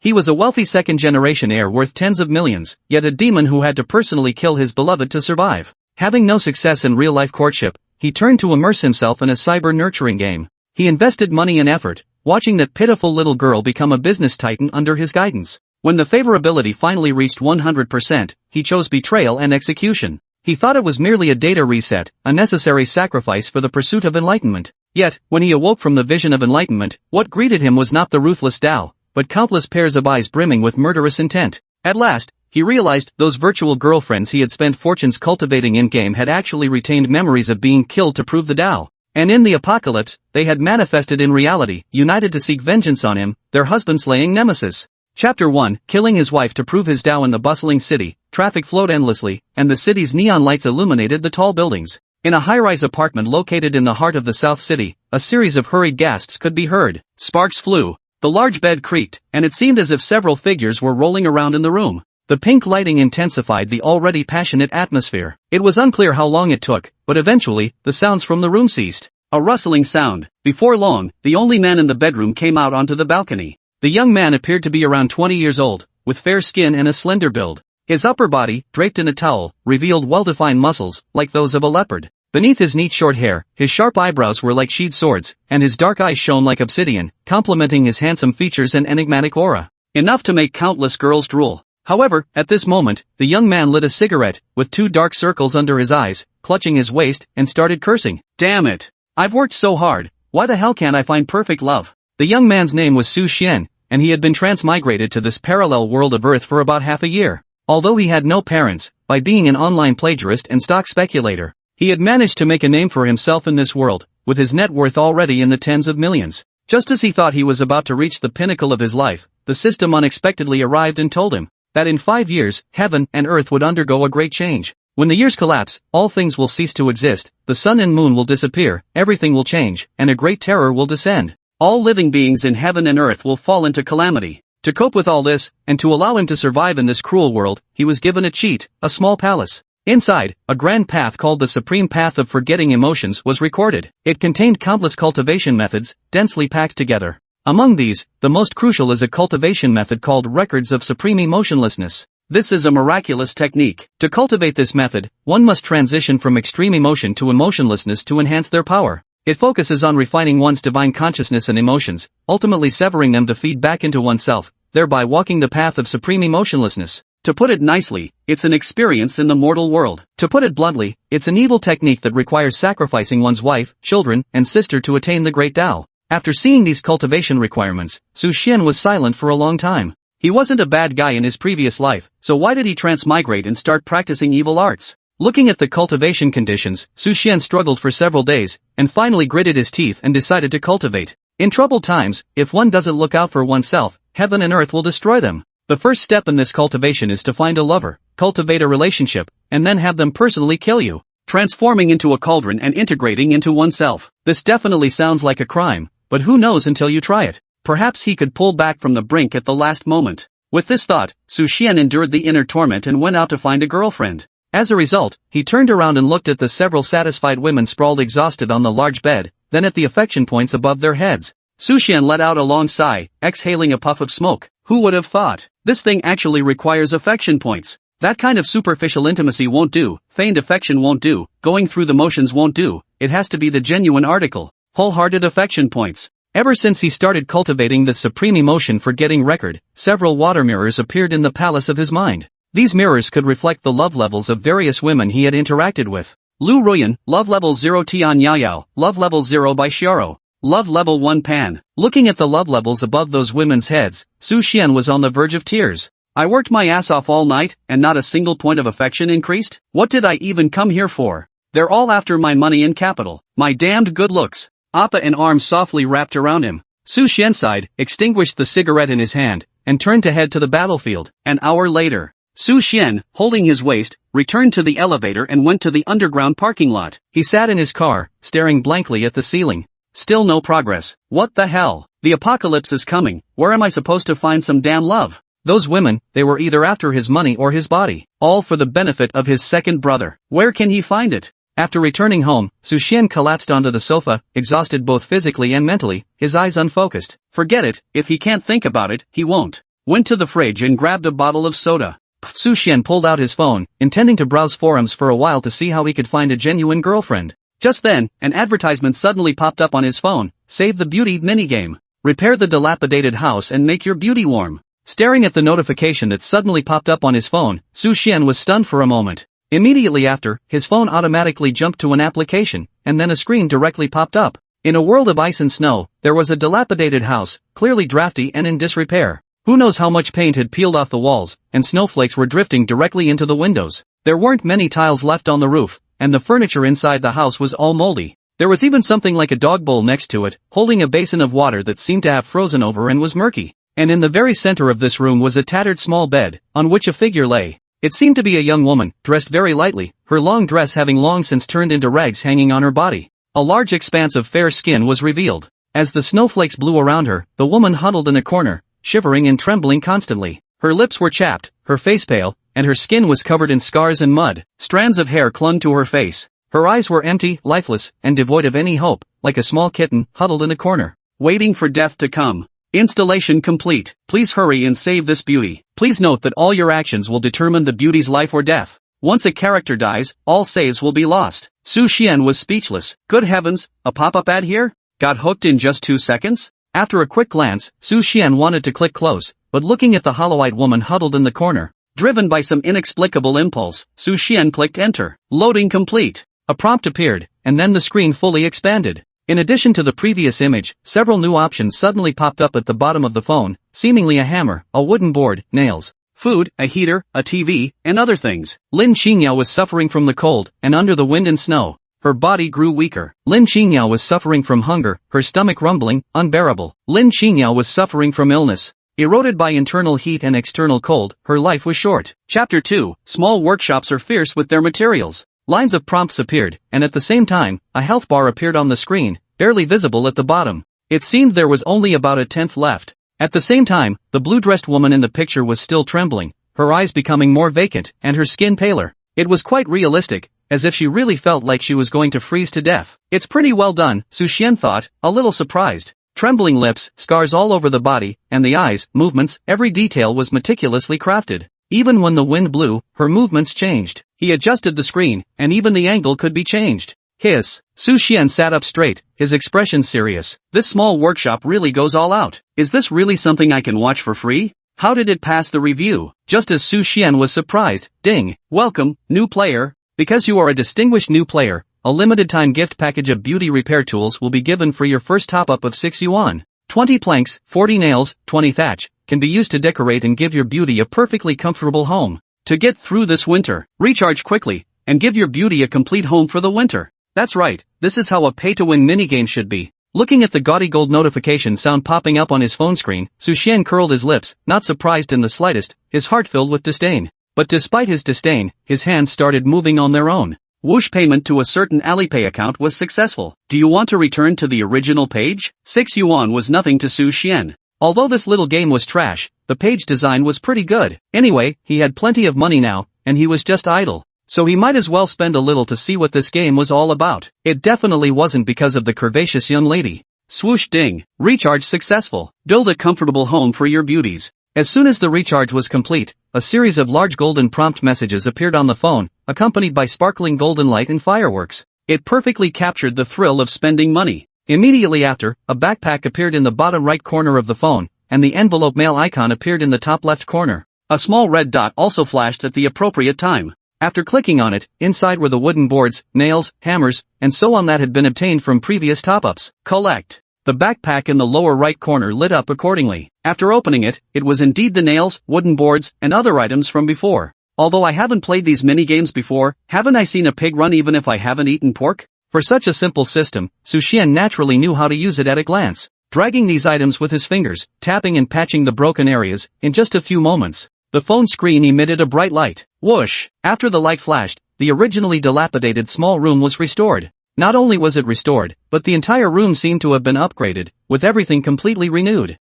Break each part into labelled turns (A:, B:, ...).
A: He was a wealthy second-generation heir worth tens of millions, yet a demon who had to personally kill his beloved to survive. Having no success in real-life courtship, he turned to immerse himself in a cyber-nurturing game. He invested money and effort, watching that pitiful little girl become a business titan under his guidance. When the favorability finally reached 100%, he chose betrayal and execution. He thought it was merely a data reset, a necessary sacrifice for the pursuit of enlightenment. Yet, when he awoke from the vision of enlightenment, what greeted him was not the ruthless Dao, but countless pairs of eyes brimming with murderous intent. At last, he realized those virtual girlfriends he had spent fortunes cultivating in-game had actually retained memories of being killed to prove the Dao. And in the apocalypse, they had manifested in reality, united to seek vengeance on him, their husband-slaying nemesis. Chapter 1, killing his wife to prove his Dao. In the bustling city, traffic flowed endlessly, and the city's neon lights illuminated the tall buildings. In a high-rise apartment located in the heart of the South City, a series of hurried gasps could be heard. Sparks flew. The large bed creaked, and it seemed as if several figures were rolling around in the room. The pink lighting intensified the already passionate atmosphere. It was unclear how long it took, but eventually, the sounds from the room ceased. A rustling sound. Before long, the only man in the bedroom came out onto the balcony. The young man appeared to be around 20 years old, with fair skin and a slender build. His upper body, draped in a towel, revealed well-defined muscles, like those of a leopard. Beneath his neat short hair, his sharp eyebrows were like sheathed swords, and his dark eyes shone like obsidian, complementing his handsome features and enigmatic aura. Enough to make countless girls drool. However, at this moment, the young man lit a cigarette, with 2 dark circles under his eyes, clutching his waist, and started cursing. Damn it! I've worked so hard, why the hell can't I find perfect love? The young man's name was Xuan, and he had been transmigrated to this parallel world of Earth for about half a year. Although he had no parents, by being an online plagiarist and stock speculator, he had managed to make a name for himself in this world, with his net worth already in the tens of millions. Just as he thought he was about to reach the pinnacle of his life, the system unexpectedly arrived and told him that in 5 years, heaven and earth would undergo a great change. When the years collapse, all things will cease to exist, the sun and moon will disappear, everything will change, and a great terror will descend. All living beings in heaven and earth will fall into calamity. To cope with all this, and to allow him to survive in this cruel world, he was given a cheat, a small palace. Inside, a grand path called the Supreme Path of Forgetting Emotions was recorded. It contained countless cultivation methods, densely packed together. Among these, the most crucial is a cultivation method called Records of Supreme Emotionlessness. This is a miraculous technique. To cultivate this method, one must transition from extreme emotion to emotionlessness to enhance their power. It focuses on refining one's divine consciousness and emotions, ultimately severing them to feed back into oneself, thereby walking the path of supreme emotionlessness. To put it nicely, it's an experience in the mortal world. To put it bluntly, it's an evil technique that requires sacrificing one's wife, children, and sister to attain the great Tao. After seeing these cultivation requirements, Xuan was silent for a long time. He wasn't a bad guy in his previous life, so why did he transmigrate and start practicing evil arts? Looking at the cultivation conditions, Xuan struggled for several days, and finally gritted his teeth and decided to cultivate. In troubled times, if one doesn't look out for oneself, heaven and earth will destroy them. The first step in this cultivation is to find a lover, cultivate a relationship, and then have them personally kill you, transforming into a cauldron and integrating into oneself. This definitely sounds like a crime, but who knows until you try it. Perhaps he could pull back from the brink at the last moment. With this thought, Xuan endured the inner torment and went out to find a girlfriend. As a result, he turned around and looked at the several satisfied women sprawled exhausted on the large bed, then at the affection points above their heads. Xuan let out a long sigh, exhaling a puff of smoke. Who would have thought? This thing actually requires affection points. That kind of superficial intimacy won't do, feigned affection won't do, going through the motions won't do, it has to be the genuine article. Wholehearted affection points. Ever since he started cultivating the supreme emotion for getting record, several water mirrors appeared in the palace of his mind. These mirrors could reflect the love levels of various women he had interacted with. Lu Ruyan, love level 0 Tian Yaoyao, love level 0 by Xiao. Love level 1 Pan. Looking at the love levels above those women's heads, Xuan was on the verge of tears. I worked my ass off all night, and not a single point of affection increased? What did I even come here for? They're all after my money and capital. My damned good looks. Appa and arms softly wrapped around him. Xuan sighed, extinguished the cigarette in his hand, and turned to head to the battlefield. An hour later, Xuan, holding his waist, returned to the elevator and went to the underground parking lot. He sat in his car, staring blankly at the ceiling. Still no progress. What the hell? The apocalypse is coming. Where am I supposed to find some damn love? Those women, they were either after his money or his body. All for the benefit of his second brother. Where can he find it? After returning home, Xuan collapsed onto the sofa, exhausted both physically and mentally, his eyes unfocused. Forget it, if he can't think about it, he won't. went to the fridge and grabbed a bottle of soda. Xuan pulled out his phone, intending to browse forums for a while to see how he could find a genuine girlfriend. Just then, an advertisement suddenly popped up on his phone. Save the beauty minigame. Repair the dilapidated house and make your beauty warm. Staring at the notification that suddenly popped up on his phone, Xuan was stunned for a moment. Immediately after, his phone automatically jumped to an application, and then a screen directly popped up. In a world of ice and snow, there was a dilapidated house, clearly drafty and in disrepair. Who knows how much paint had peeled off the walls, and snowflakes were drifting directly into the windows. There weren't many tiles left on the roof, and the furniture inside the house was all moldy. There was even something like a dog bowl next to it, holding a basin of water that seemed to have frozen over and was murky. And in the very center of this room was a tattered small bed, on which a figure lay. It seemed to be a young woman, dressed very lightly, her long dress having long since turned into rags hanging on her body. A large expanse of fair skin was revealed. As the snowflakes blew around her, the woman huddled in a corner, shivering and trembling constantly. Her lips were chapped, her face pale, and her skin was covered in scars and mud. Strands of hair clung to her face. Her eyes were empty, lifeless, and devoid of any hope, like a small kitten huddled in a corner, waiting for death to come. Installation complete. Please hurry and save this beauty. Please note that all your actions will determine the beauty's life or death. Once a character dies, all saves will be lost. Xuan was speechless. Good heavens, a pop-up ad here? Got hooked in just 2 seconds? After a quick glance, Xuan wanted to click close, but looking at the hollow-eyed woman huddled in the corner, driven by some inexplicable impulse, Xuan clicked enter. Loading complete. A prompt appeared, and then the screen fully expanded. In addition to the previous image, several new options suddenly popped up at the bottom of the phone, seemingly a hammer, a wooden board, nails, food, a heater, a TV, and other things. Lin Qingyao was suffering from the cold, and under the wind and snow, her body grew weaker. Lin Qingyao was suffering from hunger, her stomach rumbling, unbearable. Lin Qingyao was suffering from illness. Eroded by internal heat and external cold, her life was short. Chapter 2, Small workshops are fierce with their materials. Lines of prompts appeared, and at the same time, a health bar appeared on the screen, barely visible at the bottom. It seemed there was only about a tenth left. At the same time, the blue-dressed woman in the picture was still trembling, her eyes becoming more vacant, and her skin paler. It was quite realistic, as if she really felt like she was going to freeze to death. It's pretty well done, Xuan thought, a little surprised. Trembling lips, scars all over the body, and the eyes, movements, every detail was meticulously crafted. Even when the wind blew, her movements changed. He adjusted the screen, and even the angle could be changed. Hiss. Xuan sat up straight, his expression serious. This small workshop really goes all out. Is this really something I can watch for free? How did it pass the review? Just as Xuan was surprised, ding. Welcome, new player. Because you are a distinguished new player, a limited-time gift package of beauty repair tools will be given for your first top-up of 6 yuan. 20 planks, 40 nails, 20 thatch, can be used to decorate and give your beauty a perfectly comfortable home. To get through this winter, recharge quickly, and give your beauty a complete home for the winter. That's right, this is how a pay-to-win minigame should be. Looking at the gaudy gold notification sound popping up on his phone screen, Xuan curled his lips, not surprised in the slightest, his heart filled with disdain. But despite his disdain, his hands started moving on their own. Whoosh, payment to a certain Alipay account was successful. Do you want to return to the original page? 6 yuan was nothing to Xuan. Although this little game was trash, the page design was pretty good. Anyway, he had plenty of money now, and he was just idle. So he might as well spend a little to see what this game was all about. It definitely wasn't because of the curvaceous young lady. Swoosh, ding. Recharge successful. Build a comfortable home for your beauties. As soon as the recharge was complete, a series of large golden prompt messages appeared on the phone, accompanied by sparkling golden light and fireworks. It perfectly captured the thrill of spending money. Immediately after, a backpack appeared in the bottom right corner of the phone, and the envelope mail icon appeared in the top left corner. A small red dot also flashed at the appropriate time. After clicking on it, inside were the wooden boards, nails, hammers, and so on that had been obtained from previous top-ups. Collect. The backpack in the lower right corner lit up accordingly. After opening it, it was indeed the nails, wooden boards, and other items from before. Although I haven't played these mini-games before, haven't I seen a pig run even if I haven't eaten pork? For such a simple system, Xuan naturally knew how to use it at a glance. Dragging these items with his fingers, tapping and patching the broken areas, in just a few moments, the phone screen emitted a bright light. Whoosh! After the light flashed, the originally dilapidated small room was restored. Not only was it restored, but the entire room seemed to have been upgraded, with everything completely renewed.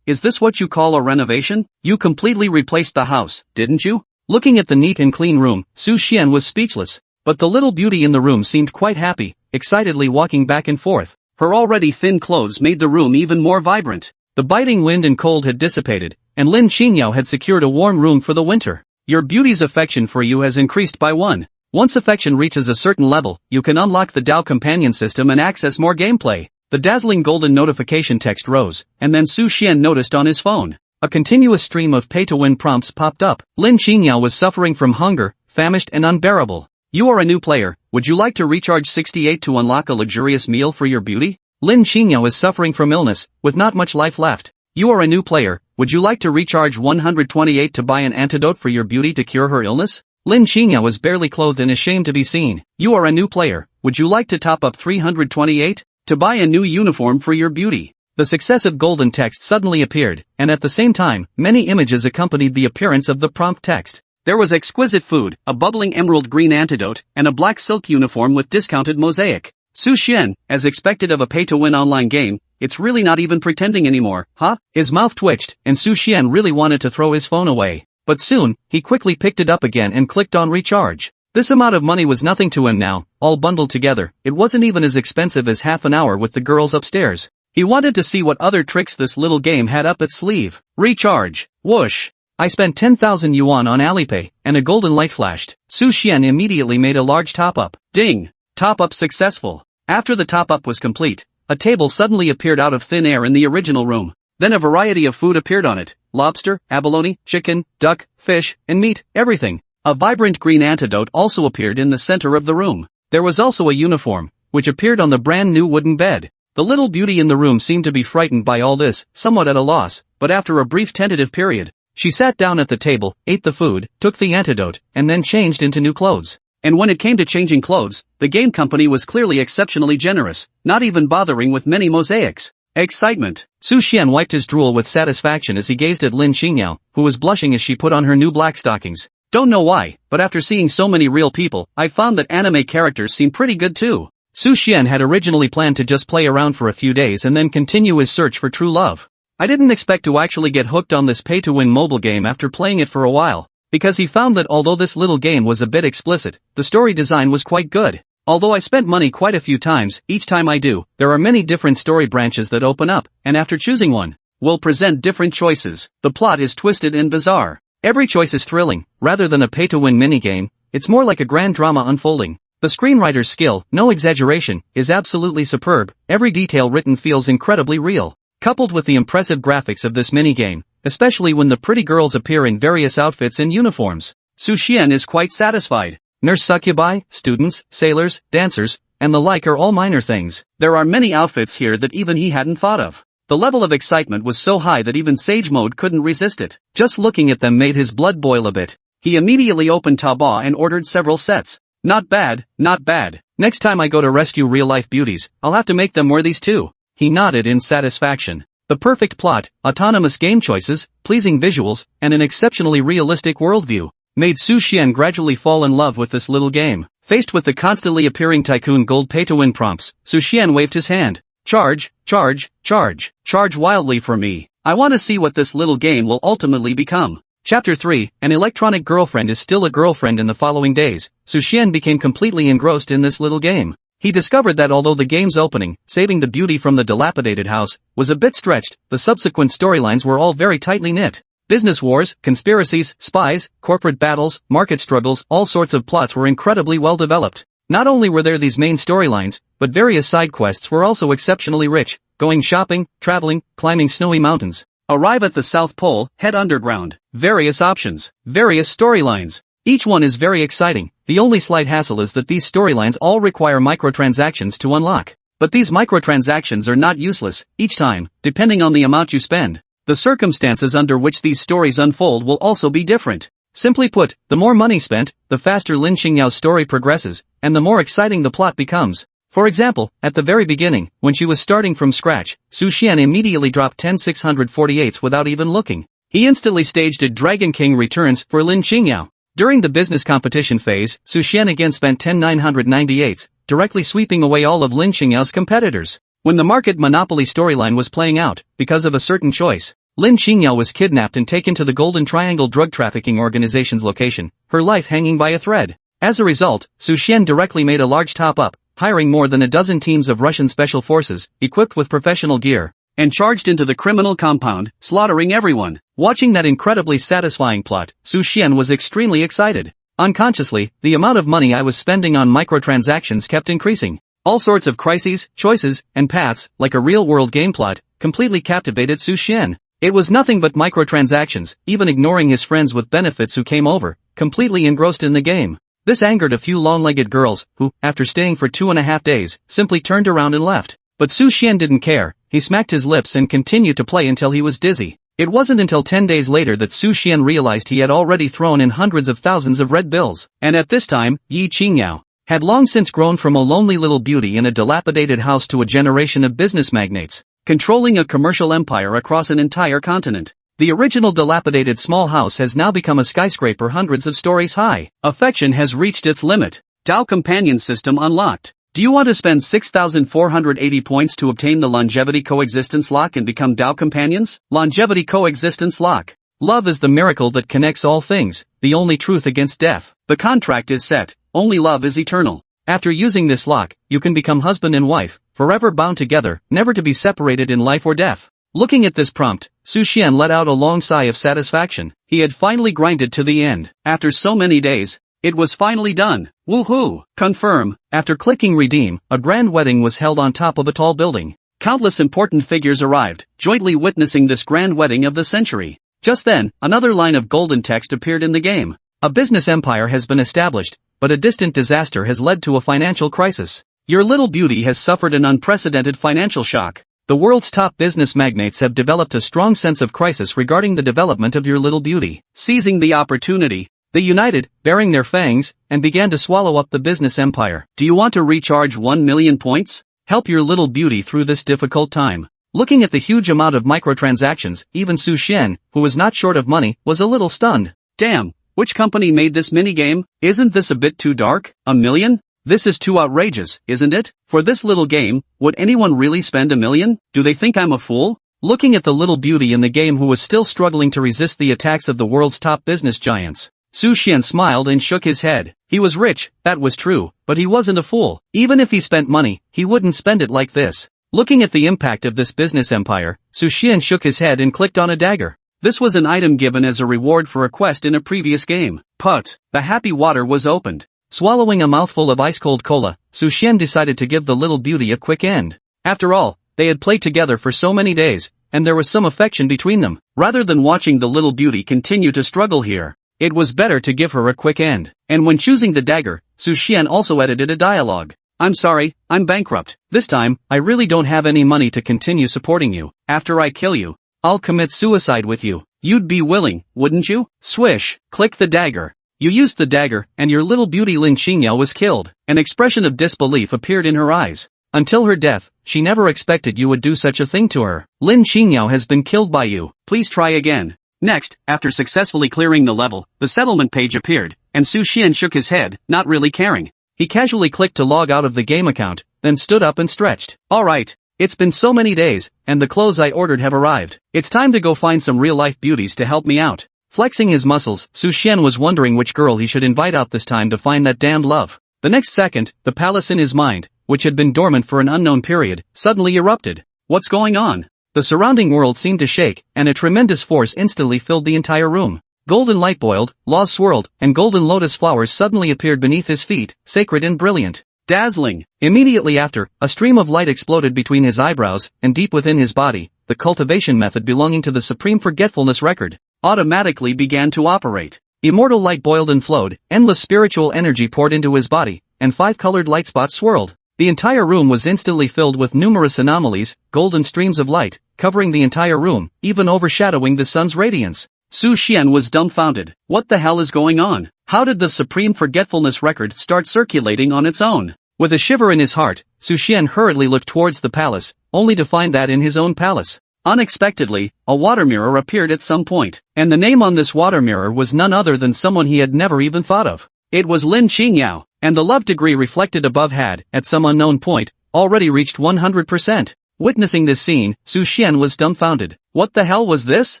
A: Is this what you call a renovation? You completely replaced the house, didn't you? Looking at the neat and clean room, Xuan was speechless, but the little beauty in the room seemed quite happy, excitedly walking back and forth. Her already thin clothes made the room even more vibrant. The biting wind and cold had dissipated, and Lin Qingyao had secured a warm room for the winter. Your beauty's affection for you has increased by 1. Once affection reaches a certain level, you can unlock the Dao companion system and access more gameplay. The dazzling golden notification text rose, and then Su Xian noticed on his phone. A continuous stream of pay-to-win prompts popped up. Lin Qingyao was suffering from hunger, famished and unbearable. You are a new player, would you like to recharge 68 to unlock a luxurious meal for your beauty? Lin Qingyao is suffering from illness, with not much life left. You are a new player, would you like to recharge 128 to buy an antidote for your beauty to cure her illness? Lin Qingyao was barely clothed and ashamed to be seen. You are a new player, would you like to top up 328? To buy a new uniform for your beauty. The successive golden text suddenly appeared, and at the same time, many images accompanied the appearance of the prompt text. There was exquisite food, a bubbling emerald green antidote, and a black silk uniform with discounted mosaic. Su Xian, as expected of a pay-to-win online game, it's really not even pretending anymore, huh? His mouth twitched, and Su Xian really wanted to throw his phone away. But soon, he quickly picked it up again and clicked on recharge. This amount of money was nothing to him now, all bundled together. It wasn't even as expensive as half an hour with the girls upstairs. He wanted to see what other tricks this little game had up its sleeve. Recharge. Whoosh. I spent 10,000 yuan on Alipay, and a golden light flashed. Su Xian immediately made a large top-up. Ding. Top-up successful. After the top-up was complete, a table suddenly appeared out of thin air in the original room. Then a variety of food appeared on it. Lobster, abalone, chicken, duck, fish, and meat, everything. A vibrant green antidote also appeared in the center of the room. There was also a uniform, which appeared on the brand new wooden bed. The little beauty in the room seemed to be frightened by all this, somewhat at a loss, but after a brief tentative period, she sat down at the table, ate the food, took the antidote, and then changed into new clothes. And when it came to changing clothes, the game company was clearly exceptionally generous, not even bothering with many mosaics. Excitement. Su Xian wiped his drool with satisfaction as he gazed at Lin Qingyao, who was blushing as she put on her new black stockings. Don't know why, but after seeing so many real people, I found that anime characters seem pretty good too. Su Xian had originally planned to just play around for a few days and then continue his search for true love. I didn't expect to actually get hooked on this pay-to-win mobile game after playing it for a while, because he found that although this little game was a bit explicit, the story design was quite good. Although I spent money quite a few times, each time I do, there are many different story branches that open up, and after choosing one, will present different choices. The plot is twisted and bizarre. Every choice is thrilling, rather than a pay-to-win minigame, it's more like a grand drama unfolding. The screenwriter's skill, no exaggeration, is absolutely superb. Every detail written feels incredibly real. Coupled with the impressive graphics of this minigame, especially when the pretty girls appear in various outfits and uniforms, Su Xian is quite satisfied. Nurse succubi, students, sailors, dancers, and the like are all minor things. There are many outfits here that even he hadn't thought of. The level of excitement was so high that even Sage Mode couldn't resist it. Just looking at them made his blood boil a bit. He immediately opened Taobao and ordered several sets. Not bad, not bad. Next time I go to rescue real-life beauties, I'll have to make them wear these too. He nodded in satisfaction. The perfect plot, autonomous game choices, pleasing visuals, and an exceptionally realistic worldview made Su Xian gradually fall in love with this little game. Faced with the constantly appearing Tycoon Gold pay-to-win prompts, Su Xian waved his hand. Charge, charge, charge, charge wildly for me. I want to see what this little game will ultimately become. Chapter 3, An electronic girlfriend is still a girlfriend. In the following days, Su Xian became completely engrossed in this little game. He discovered that although the game's opening, saving the beauty from the dilapidated house, was a bit stretched, the subsequent storylines were all very tightly knit. Business wars, conspiracies, spies, corporate battles, market struggles, all sorts of plots were incredibly well developed. Not only were there these main storylines, but various side quests were also exceptionally rich. Going shopping, traveling, climbing snowy mountains. Arrive at the South Pole, head underground. Various options, various storylines. Each one is very exciting. The only slight hassle is that these storylines all require microtransactions to unlock. But these microtransactions are not useless, each time, depending on the amount you spend. The circumstances under which these stories unfold will also be different. Simply put, the more money spent, the faster Lin Qingyao's story progresses, and the more exciting the plot becomes. For example, at the very beginning, when she was starting from scratch, Su Xian immediately dropped 10 648s without even looking. He instantly staged a Dragon King Returns for Lin Qingyao. During the business competition phase, Su Xian again spent 10 998s, directly sweeping away all of Lin Qingyao's competitors. When the market monopoly storyline was playing out, because of a certain choice, Lin Qingyao was kidnapped and taken to the Golden Triangle drug trafficking organization's location, her life hanging by a thread. As a result, Su Xian directly made a large top-up, hiring more than a dozen teams of Russian special forces, equipped with professional gear.
B: and charged into the criminal compound, slaughtering everyone.
A: Watching that incredibly satisfying plot, Xuan was extremely excited. Unconsciously, the amount of money I was spending on microtransactions kept increasing. All sorts of crises, choices, and paths, like a real-world game plot, completely captivated Xuan. It was nothing but microtransactions, even ignoring his friends with benefits who came over, completely engrossed in the game. This angered a few long-legged girls, who, after staying for 2.5 days, simply turned around and left. But Xuan didn't care. He smacked his lips and continued to play until he was dizzy. It wasn't until 10 days later that Xuan realized he had already thrown in hundreds of thousands of red bills. And at this time, Yi Qingyao had long since grown from a lonely little beauty in a dilapidated house to a generation of business magnates, controlling a commercial empire across an entire continent. The original dilapidated small house has now become a skyscraper hundreds of stories high. Affection has reached its limit. Dao companion system unlocked. Do you want to spend 6,480 points to obtain the longevity coexistence lock and become Dao companions? Longevity coexistence lock. Love is the miracle that connects all things, the only truth against death. The contract is set. Only love is eternal. After using this lock, you can become husband and wife, forever bound together, never to be separated in life or death. Looking at this prompt, Xuan let out a long sigh of satisfaction. He had finally grinded to the end. After so many days, it was finally done. Woohoo! Confirm. After clicking redeem, a grand wedding was held on top of a tall building. Countless important figures arrived, jointly witnessing this grand wedding of the century. Just then, another line of golden text appeared in the game. A business empire has been established, but a distant disaster has led to a financial crisis. Your little beauty has suffered an unprecedented financial shock. The world's top business magnates have developed a strong sense of crisis regarding the development of your little beauty. Seizing the opportunity, they united, baring their fangs, and began to swallow up the business empire. Do you want to recharge 1 million points? Help your little beauty through this difficult time. Looking at the huge amount of microtransactions, even Xuan, who was not short of money, was a little stunned. Damn, which company made this minigame? Isn't this a bit too dark? 1 million? This is too outrageous, isn't it? For this little game, would anyone really spend 1 million? Do they think I'm a fool? Looking at the little beauty in the game who was still struggling to resist the attacks of the world's top business giants, Xuan smiled and shook his head. He was rich, that was true, but he wasn't a fool. Even if he spent money, he wouldn't spend it like this. Looking at the impact of this business empire, Xuan shook his head and clicked on a dagger. This was an item given as a reward for a quest in a previous game. Put. The happy water was opened. Swallowing a mouthful of ice-cold cola, Xuan decided to give the little beauty a quick end. After all, they had played together for so many days, and there was some affection between them. Rather than watching the little beauty continue to struggle here, it was better to give her a quick end. And when choosing the dagger, Xuan also edited a dialogue. I'm sorry, I'm bankrupt. This time, I really don't have any money to continue supporting you. After I kill you, I'll commit suicide with you. You'd be willing, wouldn't you? Swish. Click the dagger. You used the dagger, and your little beauty Lin Qingyao was killed. An expression of disbelief appeared in her eyes. Until her death, she never expected you would do such a thing to her. Lin Qingyao has been killed by you. Please try again. Next, after successfully clearing the level, the settlement page appeared, and Xuan shook his head, not really caring. He casually clicked to log out of the game account, then stood up and stretched. Alright, it's been so many days, and the clothes I ordered have arrived. It's time to go find some real-life beauties to help me out. Flexing his muscles, Xuan was wondering which girl he should invite out this time to find that damned love. The next second, the palace in his mind, which had been dormant for an unknown period, suddenly erupted. What's going on? The surrounding world seemed to shake, and a tremendous force instantly filled the entire room. Golden light boiled, laws swirled, and golden lotus flowers suddenly appeared beneath his feet, sacred and brilliant. Dazzling! Immediately after, a stream of light exploded between his eyebrows, and deep within his body, the cultivation method belonging to the Supreme Forgetfulness Record automatically began to operate. Immortal light boiled and flowed, endless spiritual energy poured into his body, and 5 colored light spots swirled. The entire room was instantly filled with numerous anomalies, golden streams of light, covering the entire room, even overshadowing the sun's radiance. Xuan was dumbfounded. What the hell is going on? How did the Supreme Forgetfulness Record start circulating on its own? With a shiver in his heart, Xuan hurriedly looked towards the palace, only to find that in his own palace, unexpectedly, a water mirror appeared at some point, and the name on this water mirror was none other than someone he had never even thought of. It was Lin Qingyao, and the love degree reflected above had, at some unknown point, already reached 100%. Witnessing this scene, Xuan was dumbfounded. What the hell was this?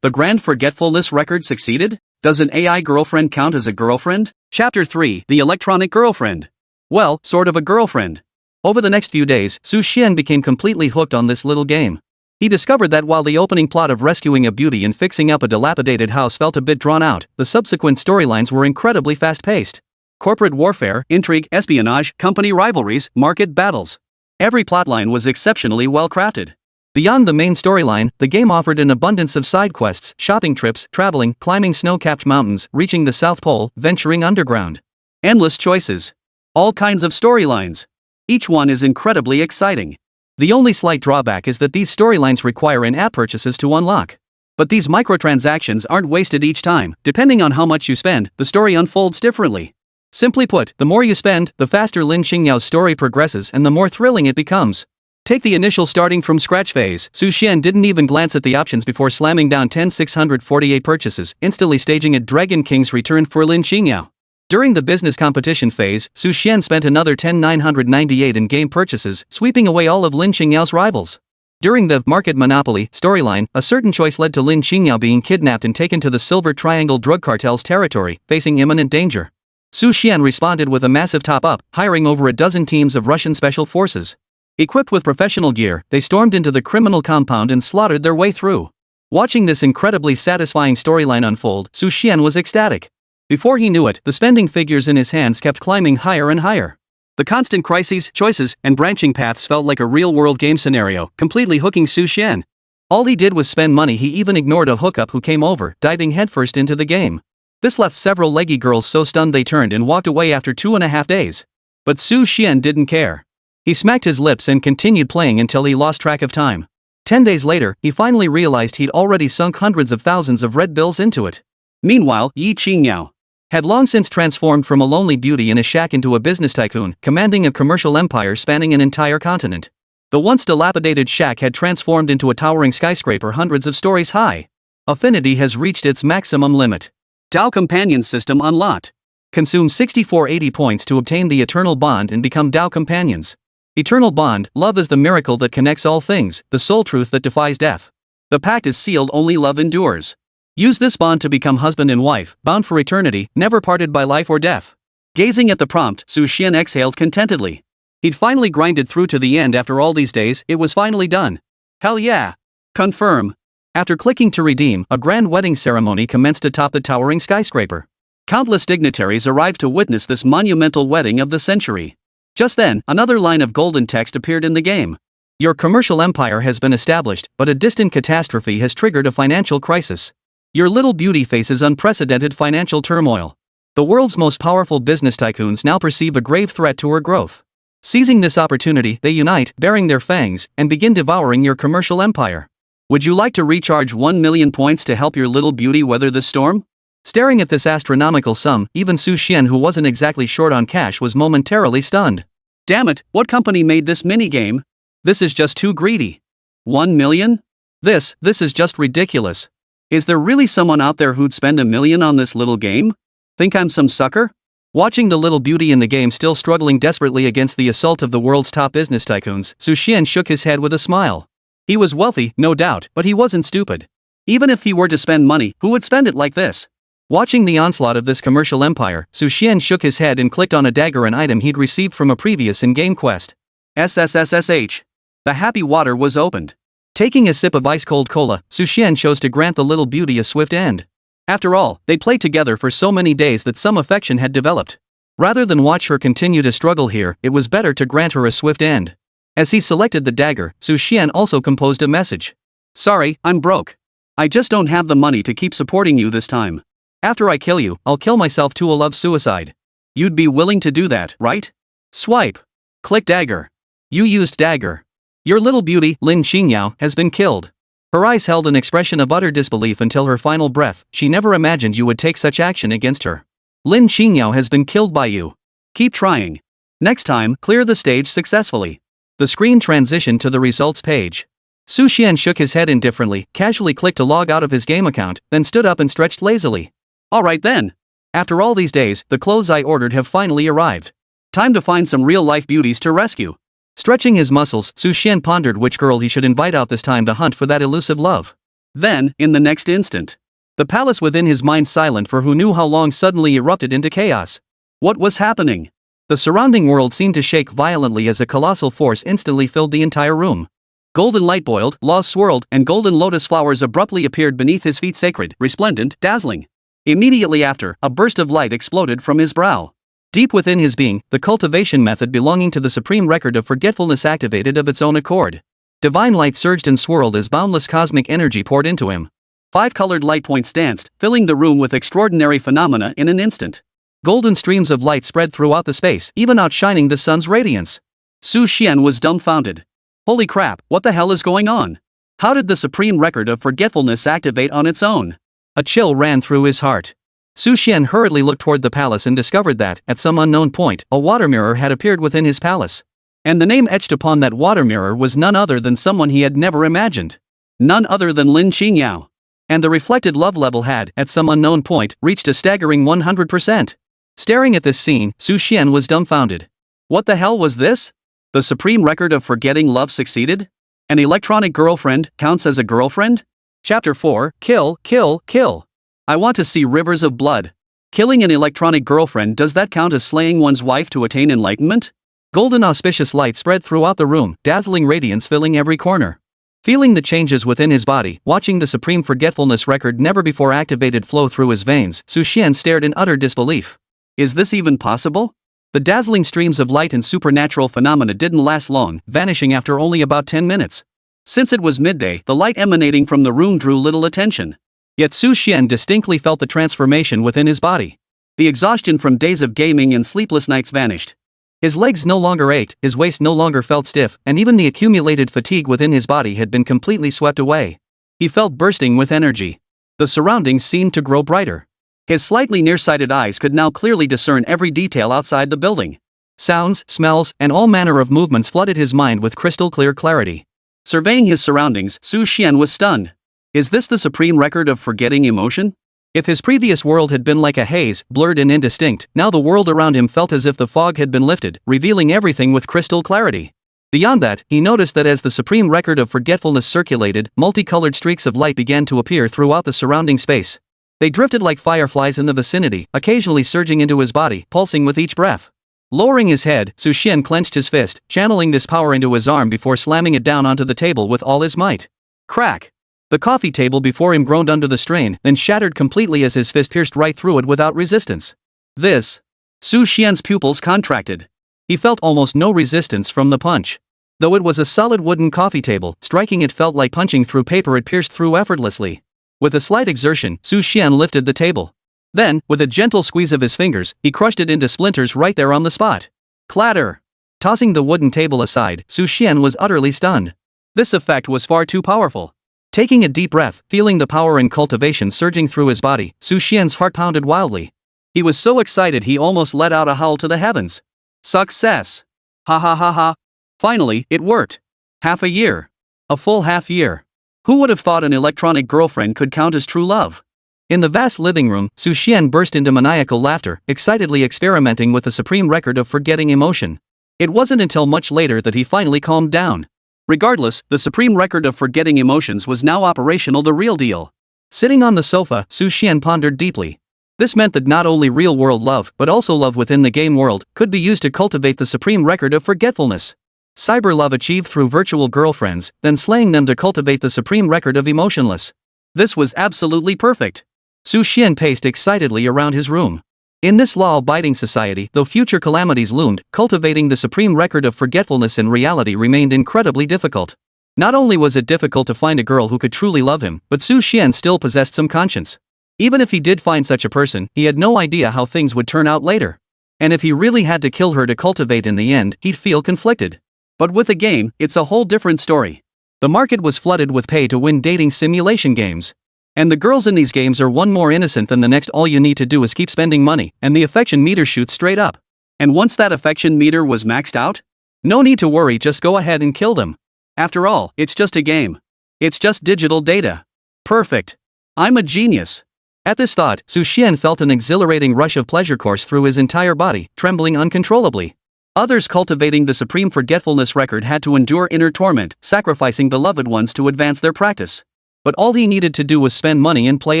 A: The Grand Forgetfulness Record succeeded? Does an AI girlfriend count as a girlfriend? Chapter 3: The Electronic Girlfriend. Well, sort of a girlfriend. Over the next few days, Xuan became completely hooked on this little game. He discovered that while the opening plot of rescuing a beauty and fixing up a dilapidated house felt a bit drawn out, the subsequent storylines were incredibly fast-paced. Corporate warfare, intrigue, espionage, company rivalries, market battles. Every plotline was exceptionally well-crafted. Beyond the main storyline, the game offered an abundance of side quests, shopping trips, traveling, climbing snow-capped mountains, reaching the South Pole, venturing underground.
B: Endless choices. All kinds of storylines. Each one is incredibly exciting.
A: The only slight drawback is that these storylines require in-app purchases to unlock.
B: But these microtransactions aren't wasted each time. Depending on how much you spend, the story unfolds differently.
A: Simply put, the more you spend, the faster Lin Xingyao's story progresses and the more thrilling it becomes. Take the initial starting from scratch phase. Xuan didn't even glance at the options before slamming down 10,648 purchases, instantly staging a Dragon King's return for Lin Xingyao. During the business competition phase, Xuan spent another 10,998 in-game purchases, sweeping away all of Lin Xingyao's rivals. During the market monopoly storyline, a certain choice led to Lin Xingyao being kidnapped and taken to the Silver Triangle drug cartel's territory, facing imminent danger. Xuan responded with a massive top-up, hiring over a dozen teams of Russian special forces. Equipped with professional gear, they stormed into the criminal compound and slaughtered their way through. Watching this incredibly satisfying storyline unfold, Xuan was ecstatic. Before he knew it, the spending figures in his hands kept climbing higher and higher. The constant crises, choices, and branching paths felt like a real-world game scenario, completely hooking Xuan. All he did was spend money. He even ignored a hookup who came over, diving headfirst into the game. This left several leggy girls so stunned they turned and walked away after 2.5 days. But Xuan didn't care. He smacked his lips and continued playing until he lost track of time. 10 days later, he finally realized he'd already sunk hundreds of thousands of red bills into it.
B: Meanwhile, Yi Qingyao
A: had long since transformed from a lonely beauty in a shack into a business tycoon, commanding a commercial empire spanning an entire continent. The once dilapidated shack had transformed into a towering skyscraper hundreds of stories high. Affinity has reached its maximum limit.
B: Dao Companion System unlocked.
A: Consume 6480 points to obtain the Eternal Bond and become Dao Companions. Eternal Bond, love is the miracle that connects all things, the sole truth that defies death. The pact is sealed, only love endures. Use this bond to become husband and wife, bound for eternity, never parted by life or death.
B: Gazing at the prompt, Xuan exhaled contentedly. He'd finally grinded through to the end. After all these days, it was finally done. Hell yeah! Confirm.
A: After clicking to redeem, a grand wedding ceremony commenced atop the towering skyscraper.
B: Countless dignitaries arrived to witness this monumental wedding of the century. Just then, another line of golden text appeared in the game.
A: Your commercial empire has been established, but a distant catastrophe has triggered a financial crisis. Your little beauty faces unprecedented financial turmoil. The world's most powerful business tycoons now perceive a grave threat to her growth. Seizing this opportunity, they unite, baring their fangs, and begin devouring your commercial empire.
B: Would you like to recharge 1 million points to help your little beauty weather this storm?
A: Staring at this astronomical sum, even Xuan, who wasn't exactly short on cash, was momentarily stunned.
B: Damn it, what company made this minigame?
A: This is just too greedy.
B: 1 million?
A: This is just ridiculous.
B: Is there really someone out there who'd spend $1 million on this little game? Think I'm some sucker?
A: Watching the little beauty in the game still struggling desperately against the assault of the world's top business tycoons, Xuan shook his head with a smile. He was wealthy, no doubt, but he wasn't stupid.
B: Even if he were to spend money, who would spend it like this?
A: Watching the onslaught of this commercial empire, Xuan shook his head and clicked on a dagger, an item he'd received from a previous in-game quest.
B: SSS-grade. The happy water was opened.
A: Taking a sip of ice-cold cola, Xuan chose to grant the little beauty a swift end. After all, they played together for so many days that some affection had developed. Rather than watch her continue to struggle here, it was better to grant her a swift end. As he selected the dagger, Xuan also composed a message.
B: Sorry, I'm broke. I just don't have the money to keep supporting you this time.
A: After I kill you, I'll kill myself too. A love suicide.
B: You'd be willing to do that, right?
A: Swipe. Click dagger. You used dagger. Your little beauty, Lin Xingyao, has been killed. Her eyes held an expression of utter disbelief until her final breath. She never imagined you would take such action against her. Lin Xingyao has been killed by you.
B: Keep trying. Next time, clear the stage successfully.
A: The screen transitioned to the results page. Xuan shook his head indifferently, casually clicked to log out of his game account, then stood up and stretched lazily.
B: Alright then.
A: After all these days, the clothes I ordered have finally arrived.
B: Time to find some real-life beauties to rescue.
A: Stretching his muscles, Xuan pondered which girl he should invite out this time to hunt for that elusive love.
B: Then, in the next instant,
A: the palace within his mind silent for who knew how long suddenly erupted into chaos.
B: What was happening?
A: The surrounding world seemed to shake violently as a colossal force instantly filled the entire room.
B: Golden light boiled, laws swirled, and golden lotus flowers abruptly appeared beneath his feet, sacred, resplendent, dazzling. Immediately after, a burst of light exploded from his brow. Deep within his being, the cultivation method belonging to the supreme record of forgetfulness activated of its own accord. Divine light surged and swirled as boundless cosmic energy poured into him. 5 colored light points danced, filling the room with extraordinary phenomena in an instant. Golden streams of light spread throughout the space, even outshining the sun's radiance. Su Xian was dumbfounded. Holy crap, what the hell is going on? How did the supreme record of forgetfulness activate on its own? A chill ran through his heart. Su Xian hurriedly looked toward the palace and discovered that, at some unknown point, a water mirror had appeared within his palace. And the name etched upon that water mirror was none other than someone he had never imagined. None other than Lin Qingyao. And the reflected love level had, at some unknown point, reached a staggering 100%. Staring at this scene, Su Xian was dumbfounded. What the hell was this? The supreme record of forgetting love succeeded? An electronic girlfriend counts as a girlfriend? Chapter 4, Kill, Kill, Kill. I want to see rivers of blood. Killing an electronic girlfriend, does that count as slaying one's wife to attain enlightenment? Golden auspicious light spread throughout the room, dazzling radiance filling every corner. Feeling the changes within his body, watching the supreme forgetfulness record never before activated flow through his veins, Su Xian stared in utter disbelief. Is this even possible? The dazzling streams of light and supernatural phenomena didn't last long, vanishing after only about 10 minutes. Since it was midday, the light emanating from the room drew little attention. Yet Su Xian distinctly felt the transformation within his body. The exhaustion from days of gaming and sleepless nights vanished. His legs no longer ached, his waist no longer felt stiff, and even the accumulated fatigue within his body had been completely swept away. He felt bursting with energy. The surroundings seemed to grow brighter. His slightly nearsighted eyes could now clearly discern every detail outside the building. Sounds, smells, and all manner of movements flooded his mind with crystal-clear clarity. Surveying his surroundings, Su Xian was stunned. Is this the supreme record of forgetting emotion? If his previous world had been like a haze, blurred and indistinct, now the world around him felt as if the fog had been lifted, revealing everything with crystal clarity. Beyond that, he noticed that as the supreme record of forgetfulness circulated, multicolored streaks of light began to appear throughout the surrounding space. They drifted like fireflies in the vicinity, occasionally surging into his body, pulsing with each breath. Lowering his head, Su Xian clenched his fist, channeling this power into his arm before slamming it down onto the table with all his might. Crack! The coffee table before him groaned under the strain, then shattered completely as his fist pierced right through it without resistance. This. Su Xian's pupils contracted. He felt almost no resistance from the punch. Though it was a solid wooden coffee table, striking it felt like punching through paper. It pierced through effortlessly. With a slight exertion, Su Xian lifted the table. Then, with a gentle squeeze of his fingers, he crushed it into splinters right there on the spot. Clatter! Tossing the wooden table aside, Su Xian was utterly stunned. This effect was far too powerful. Taking a deep breath, feeling the power and cultivation surging through his body, Su Xian's heart pounded wildly. He was so excited he almost let out a howl to the heavens. Success! Ha ha ha ha! Finally, it worked. Half a year. A full half year. Who would have thought an electronic girlfriend could count as true love? In the vast living room, Su Xian burst into maniacal laughter, excitedly experimenting with the supreme record of forgetting emotion. It wasn't until much later that he finally calmed down. Regardless, the supreme record of forgetting emotions was now operational, the real deal. Sitting on the sofa, Su Xian pondered deeply. This meant that not only real-world love, but also love within the game world, could be used to cultivate the supreme record of forgetfulness. Cyber love achieved through virtual girlfriends, then slaying them to cultivate the supreme record of emotionless. This was absolutely perfect. Su Xian paced excitedly around his room. In this law-abiding society, though future calamities loomed, cultivating the supreme record of forgetfulness in reality remained incredibly difficult. Not only was it difficult to find a girl who could truly love him, but Su Xian still possessed some conscience. Even if he did find such a person, he had no idea how things would turn out later. And if he really had to kill her to cultivate in the end, he'd feel conflicted. But with a game, it's a whole different story. The market was flooded with pay-to-win dating simulation games. And the girls in these games are one more innocent than the next. All you need to do is keep spending money, and the affection meter shoots straight up. And once that affection meter was maxed out, no need to worry, just go ahead and kill them. After all, it's just a game. It's just digital data. Perfect. I'm a genius. At this thought, Su Xian felt an exhilarating rush of pleasure course through his entire body, trembling uncontrollably. Others cultivating the supreme forgetfulness record had to endure inner torment, sacrificing beloved ones to advance their practice. But all he needed to do was spend money and play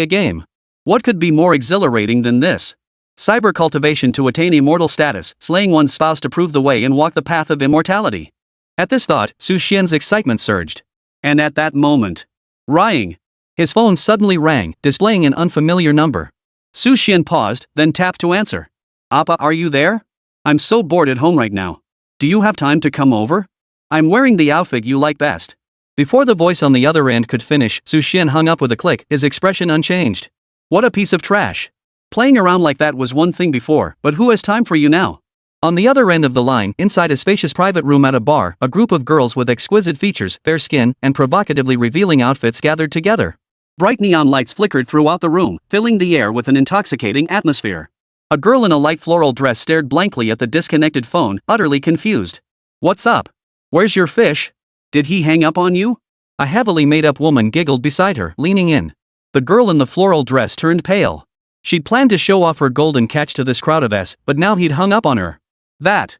B: a game. What could be more exhilarating than this? Cyber cultivation to attain immortal status, slaying one's spouse to prove the way and walk the path of immortality. At this thought, Su Xian's excitement surged. And at that moment, ring! His phone suddenly rang, displaying an unfamiliar number. Su Xian paused, then tapped to answer. Appa, are you there? I'm so bored at home right now. Do you have time to come over? I'm wearing the outfit you like best. Before the voice on the other end could finish, Su Xian hung up with a click, his expression unchanged. What a piece of trash. Playing around like that was one thing before, but who has time for you now? On the other end of the line, inside a spacious private room at a bar, a group of girls with exquisite features, fair skin, and provocatively revealing outfits gathered together. Bright neon lights flickered throughout the room, filling the air with an intoxicating atmosphere. A girl in a light floral dress stared blankly at the disconnected phone, utterly confused. What's up? Where's your fish? Did he hang up on you? A heavily made-up woman giggled beside her, leaning in. The girl in the floral dress turned pale. She'd planned to show off her golden catch to this crowd of S, but now he'd hung up on her. That.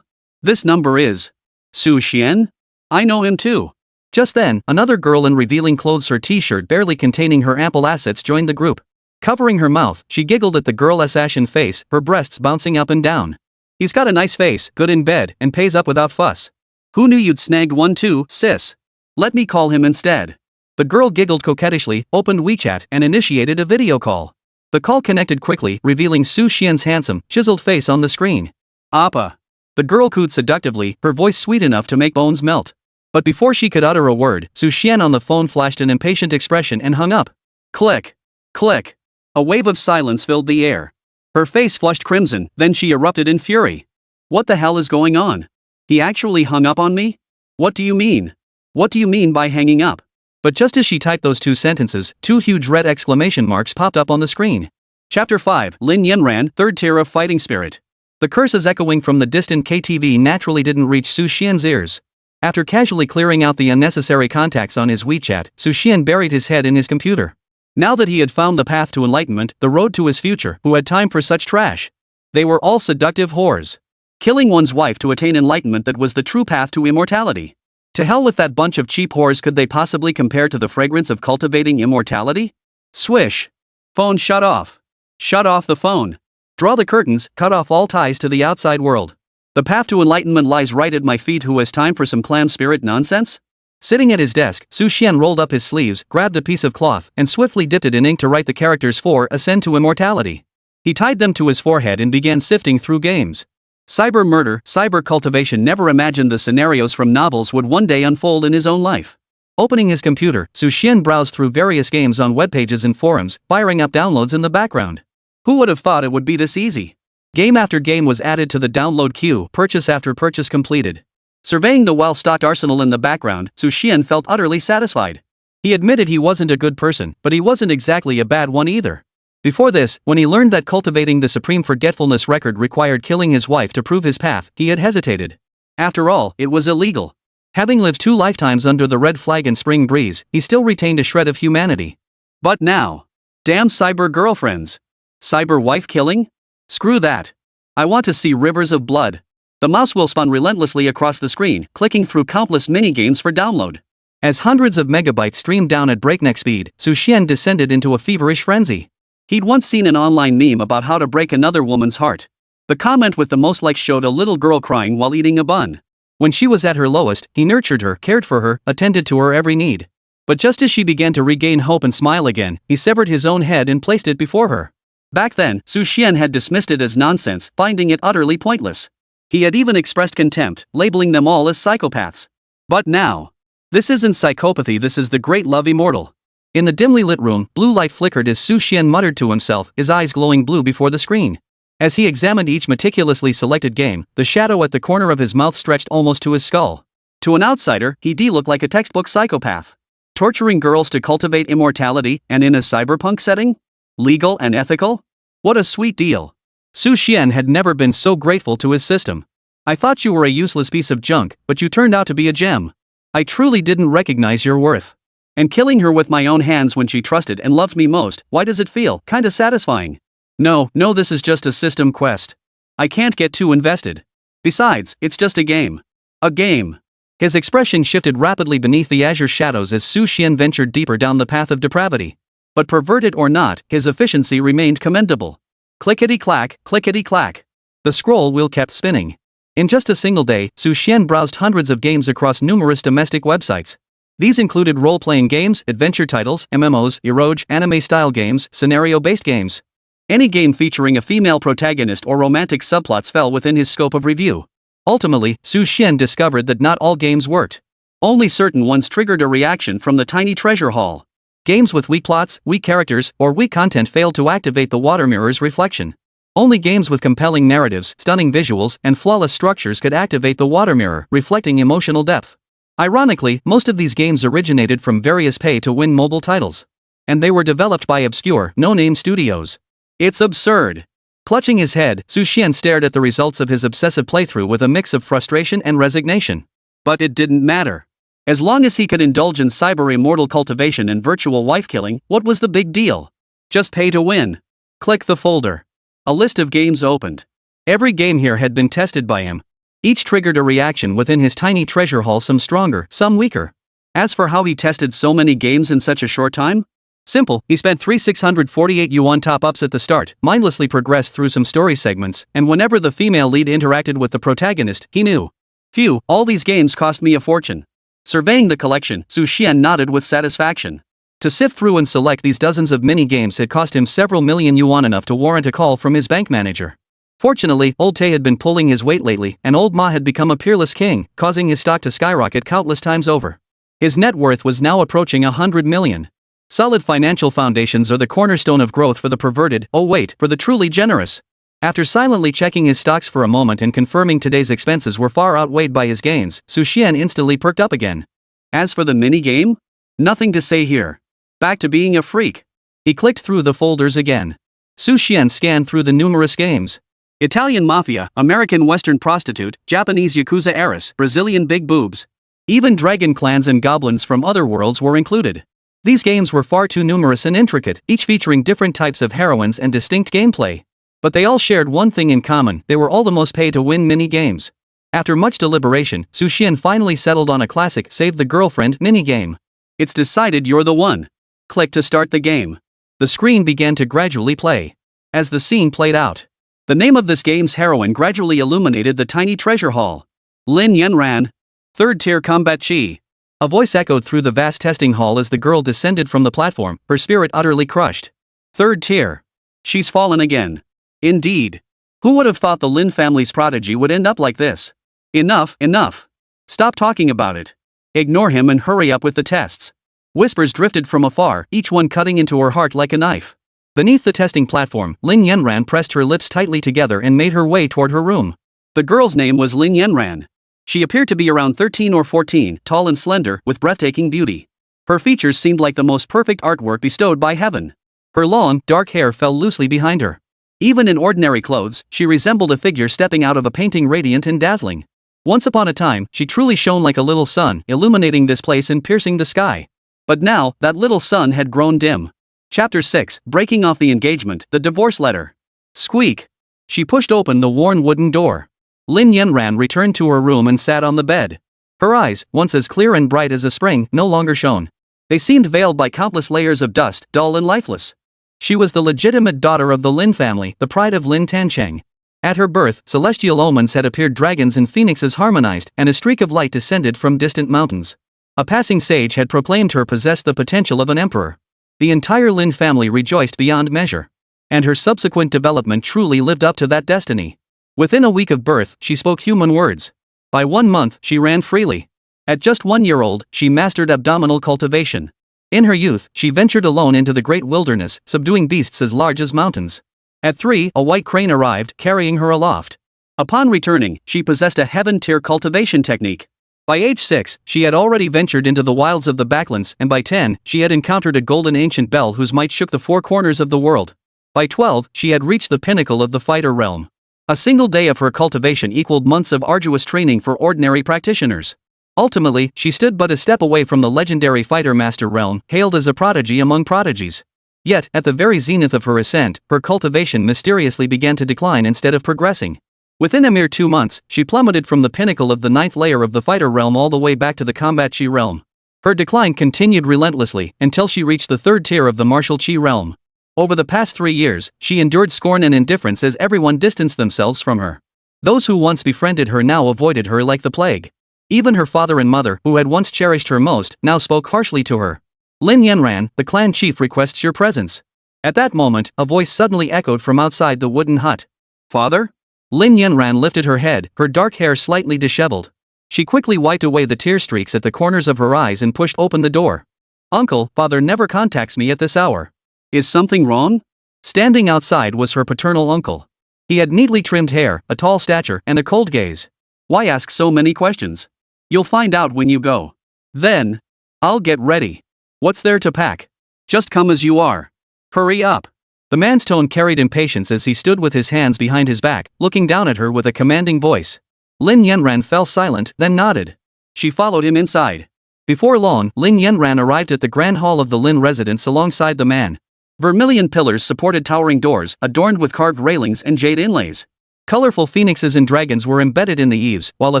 B: This number is Su Xian? I know him too. Just then, another girl in revealing clothes, her t-shirt barely containing her ample assets, joined the group. Covering her mouth, she giggled at the girl's ashen face, her breasts bouncing up and down. He's got a nice face, good in bed, and pays up without fuss. Who knew you'd snagged one too, sis? Let me call him instead. The girl giggled coquettishly, opened WeChat, and initiated a video call. The call connected quickly, revealing Su Xian's handsome, chiseled face on the screen. Appa. The girl cooed seductively, her voice sweet enough to make bones melt. But before she could utter a word, Su Xian on the phone flashed an impatient expression and hung up. Click. Click. A wave of silence filled the air. Her face flushed crimson, then she erupted in fury. What the hell is going on? He actually hung up on me? What do you mean? What do you mean by hanging up? But just as she typed those two sentences, two huge red exclamation marks popped up on the screen. Chapter 5, Lin Yanran, Third Tier of Fighting Spirit. The curses echoing from the distant KTV naturally didn't reach Su Xian's ears. After casually clearing out the unnecessary contacts on his WeChat, Su Xian buried his head in his computer. Now that he had found the path to enlightenment, the road to his future, who had time for such trash? They were all seductive whores. Killing one's wife to attain enlightenment, that was the true path to immortality. To hell with that bunch of cheap whores. Could they possibly compare to the fragrance of cultivating immortality? Swish. Phone shut off. Shut off the phone. Draw the curtains, cut off all ties to the outside world. The path to enlightenment lies right at my feet. Who has time for some clam spirit nonsense? Sitting at his desk, Su Xian rolled up his sleeves, grabbed a piece of cloth, and swiftly dipped it in ink to write the characters for Ascend to Immortality. He tied them to his forehead and began sifting through games. Cyber murder, cyber cultivation. Never imagined the scenarios from novels would one day unfold in his own life. Opening his computer, Su Xian browsed through various games on web pages and forums, firing up downloads in the background. Who would have thought it would be this easy? Game after game was added to the download queue, purchase after purchase completed. Surveying the well-stocked arsenal in the background, Su Xian felt utterly satisfied. He admitted he wasn't a good person, but he wasn't exactly a bad one either. Before this, when he learned that cultivating the supreme forgetfulness record required killing his wife to prove his path, he had hesitated. After all, it was illegal. Having lived 2 lifetimes under the red flag and spring breeze, he still retained a shred of humanity. But now, damn cyber girlfriends. Cyber wife killing? Screw that. I want to see rivers of blood. The mouse wheel spun relentlessly across the screen, clicking through countless minigames for download. As hundreds of megabytes streamed down at breakneck speed, Su Xian descended into a feverish frenzy. He'd once seen an online meme about how to break another woman's heart. The comment with the most likes showed a little girl crying while eating a bun. When she was at her lowest, he nurtured her, cared for her, attended to her every need. But just as she began to regain hope and smile again, he severed his own head and placed it before her. Back then, Su Xian had dismissed it as nonsense, finding it utterly pointless. He had even expressed contempt, labeling them all as psychopaths. But now, this isn't psychopathy, this is the great love immortal. In the dimly lit room, blue light flickered as Su Xian muttered to himself, his eyes glowing blue before the screen. As he examined each meticulously selected game, the shadow at the corner of his mouth stretched almost to his skull. To an outsider, he looked like a textbook psychopath. Torturing girls to cultivate immortality, and in a cyberpunk setting? Legal and ethical? What a sweet deal. Su Xian had never been so grateful to his system. I thought you were a useless piece of junk, but you turned out to be a gem. I truly didn't recognize your worth. And killing her with my own hands when she trusted and loved me most, why does it feel kinda satisfying? No, this is just a system quest. I can't get too invested. Besides, it's just a game. A game. His expression shifted rapidly beneath the azure shadows as Su Xian ventured deeper down the path of depravity. But perverted or not, his efficiency remained commendable. Clickety-clack, clickety-clack. The scroll wheel kept spinning. In just a single day, Xuan browsed hundreds of games across numerous domestic websites. These included role-playing games, adventure titles, MMOs, eroge, anime-style games, scenario-based games. Any game featuring a female protagonist or romantic subplots fell within his scope of review. Ultimately, Xuan discovered that not all games worked. Only certain ones triggered a reaction from the tiny treasure haul. Games with weak plots, weak characters, or weak content failed to activate the water mirror's reflection. Only games with compelling narratives, stunning visuals, and flawless structures could activate the water mirror, reflecting emotional depth. Ironically, most of these games originated from various pay-to-win mobile titles. And they were developed by obscure, no-name studios. It's absurd. Clutching his head, Xuan stared at the results of his obsessive playthrough with a mix of frustration and resignation. But it didn't matter. As long as he could indulge in cyber-immortal cultivation and virtual wife-killing, what was the big deal? Just pay to win. Click the folder. A list of games opened. Every game here had been tested by him. Each triggered a reaction within his tiny treasure haul, some stronger, some weaker. As for how he tested so many games in such a short time? Simple, he spent 3,648 yuan top-ups at the start, mindlessly progressed through some story segments, and whenever the female lead interacted with the protagonist, he knew. Phew, all these games cost me a fortune. Surveying the collection, Xuan nodded with satisfaction. To sift through and select these dozens of mini-games had cost him several million yuan, enough to warrant a call from his bank manager. Fortunately, old Tay had been pulling his weight lately, and old Ma had become a peerless king, causing his stock to skyrocket countless times over. His net worth was now approaching 100 million. Solid financial foundations are the cornerstone of growth for the perverted, oh wait, for the truly generous. After silently checking his stocks for a moment and confirming today's expenses were far outweighed by his gains, Xuan instantly perked up again. As for the mini-game? Nothing to say here. Back to being a freak. He clicked through the folders again. Xuan scanned through the numerous games. Italian mafia, American western prostitute, Japanese yakuza heiress, Brazilian big boobs. Even dragon clans and goblins from other worlds were included. These games were far too numerous and intricate, each featuring different types of heroines and distinct gameplay. But they all shared one thing in common: they were all the most pay-to-win mini-games. After much deliberation, Xuan finally settled on a classic Save the Girlfriend mini-game. It's decided, you're the one. Click to start the game. The screen began to gradually play. As the scene played out, the name of this game's heroine gradually illuminated the tiny treasure haul. Lin Yanran. Third-tier combat chi. A voice echoed through the vast testing hall as the girl descended from the platform, her spirit utterly crushed. Third tier. She's fallen again. Indeed. Who would have thought the Lin family's prodigy would end up like this? Enough, enough. Stop talking about it. Ignore him and hurry up with the tests. Whispers drifted from afar, each one cutting into her heart like a knife. Beneath the testing platform, Lin Yanran pressed her lips tightly together and made her way toward her room. The girl's name was Lin Yanran. She appeared to be around 13 or 14, tall and slender, with breathtaking beauty. Her features seemed like the most perfect artwork bestowed by heaven. Her long, dark hair fell loosely behind her. Even in ordinary clothes, she resembled a figure stepping out of a painting, radiant and dazzling. Once upon a time, she truly shone like a little sun, illuminating this place and piercing the sky. But now, that little sun had grown dim. Chapter 6, Breaking Off the Engagement, the Divorce Letter. Squeak. She pushed open the worn wooden door. Lin Yanran returned to her room and sat on the bed. Her eyes, once as clear and bright as a spring, no longer shone. They seemed veiled by countless layers of dust, dull and lifeless. She was the legitimate daughter of the Lin family, the pride of Lin Tancheng. At her birth, celestial omens had appeared, dragons and phoenixes harmonized, and a streak of light descended from distant mountains. A passing sage had proclaimed her possessed the potential of an emperor. The entire Lin family rejoiced beyond measure. And her subsequent development truly lived up to that destiny. Within a week of birth, she spoke human words. By 1 month, she ran freely. At just 1 year old, she mastered abdominal cultivation. In her youth, she ventured alone into the great wilderness, subduing beasts as large as mountains. At 3, a white crane arrived, carrying her aloft. Upon returning, she possessed a heaven-tier cultivation technique. By age 6, she had already ventured into the wilds of the backlands, and by 10, she had encountered a golden ancient bell whose might shook the 4 corners of the world. By 12, she had reached the pinnacle of the fighter realm. A single day of her cultivation equaled months of arduous training for ordinary practitioners. Ultimately, she stood but a step away from the legendary fighter master realm, hailed as a prodigy among prodigies. Yet, at the very zenith of her ascent, her cultivation mysteriously began to decline instead of progressing. Within a mere 2 months, she plummeted from the pinnacle of the 9th layer of the fighter realm all the way back to the combat chi realm. Her decline continued relentlessly, until she reached the 3rd tier of the martial chi realm. Over the past 3 years, she endured scorn and indifference as everyone distanced themselves from her. Those who once befriended her now avoided her like the plague. Even her father and mother, who had once cherished her most, now spoke harshly to her. Lin Yanran, the clan chief requests your presence. At that moment, a voice suddenly echoed from outside the wooden hut. Father? Lin Yanran lifted her head, her dark hair slightly disheveled. She quickly wiped away the tear streaks at the corners of her eyes and pushed open the door. Uncle, father never contacts me at this hour. Is something wrong? Standing outside was her paternal uncle. He had neatly trimmed hair, a tall stature, and a cold gaze. Why ask so many questions? You'll find out when you go. Then, I'll get ready. What's there to pack? Just come as you are. Hurry up. The man's tone carried impatience as he stood with his hands behind his back, looking down at her with a commanding voice. Lin Yanran fell silent, then nodded. She followed him inside. Before long, Lin Yanran arrived at the grand hall of the Lin residence alongside the man. Vermilion pillars supported towering doors, adorned with carved railings and jade inlays. Colorful phoenixes and dragons were embedded in the eaves, while a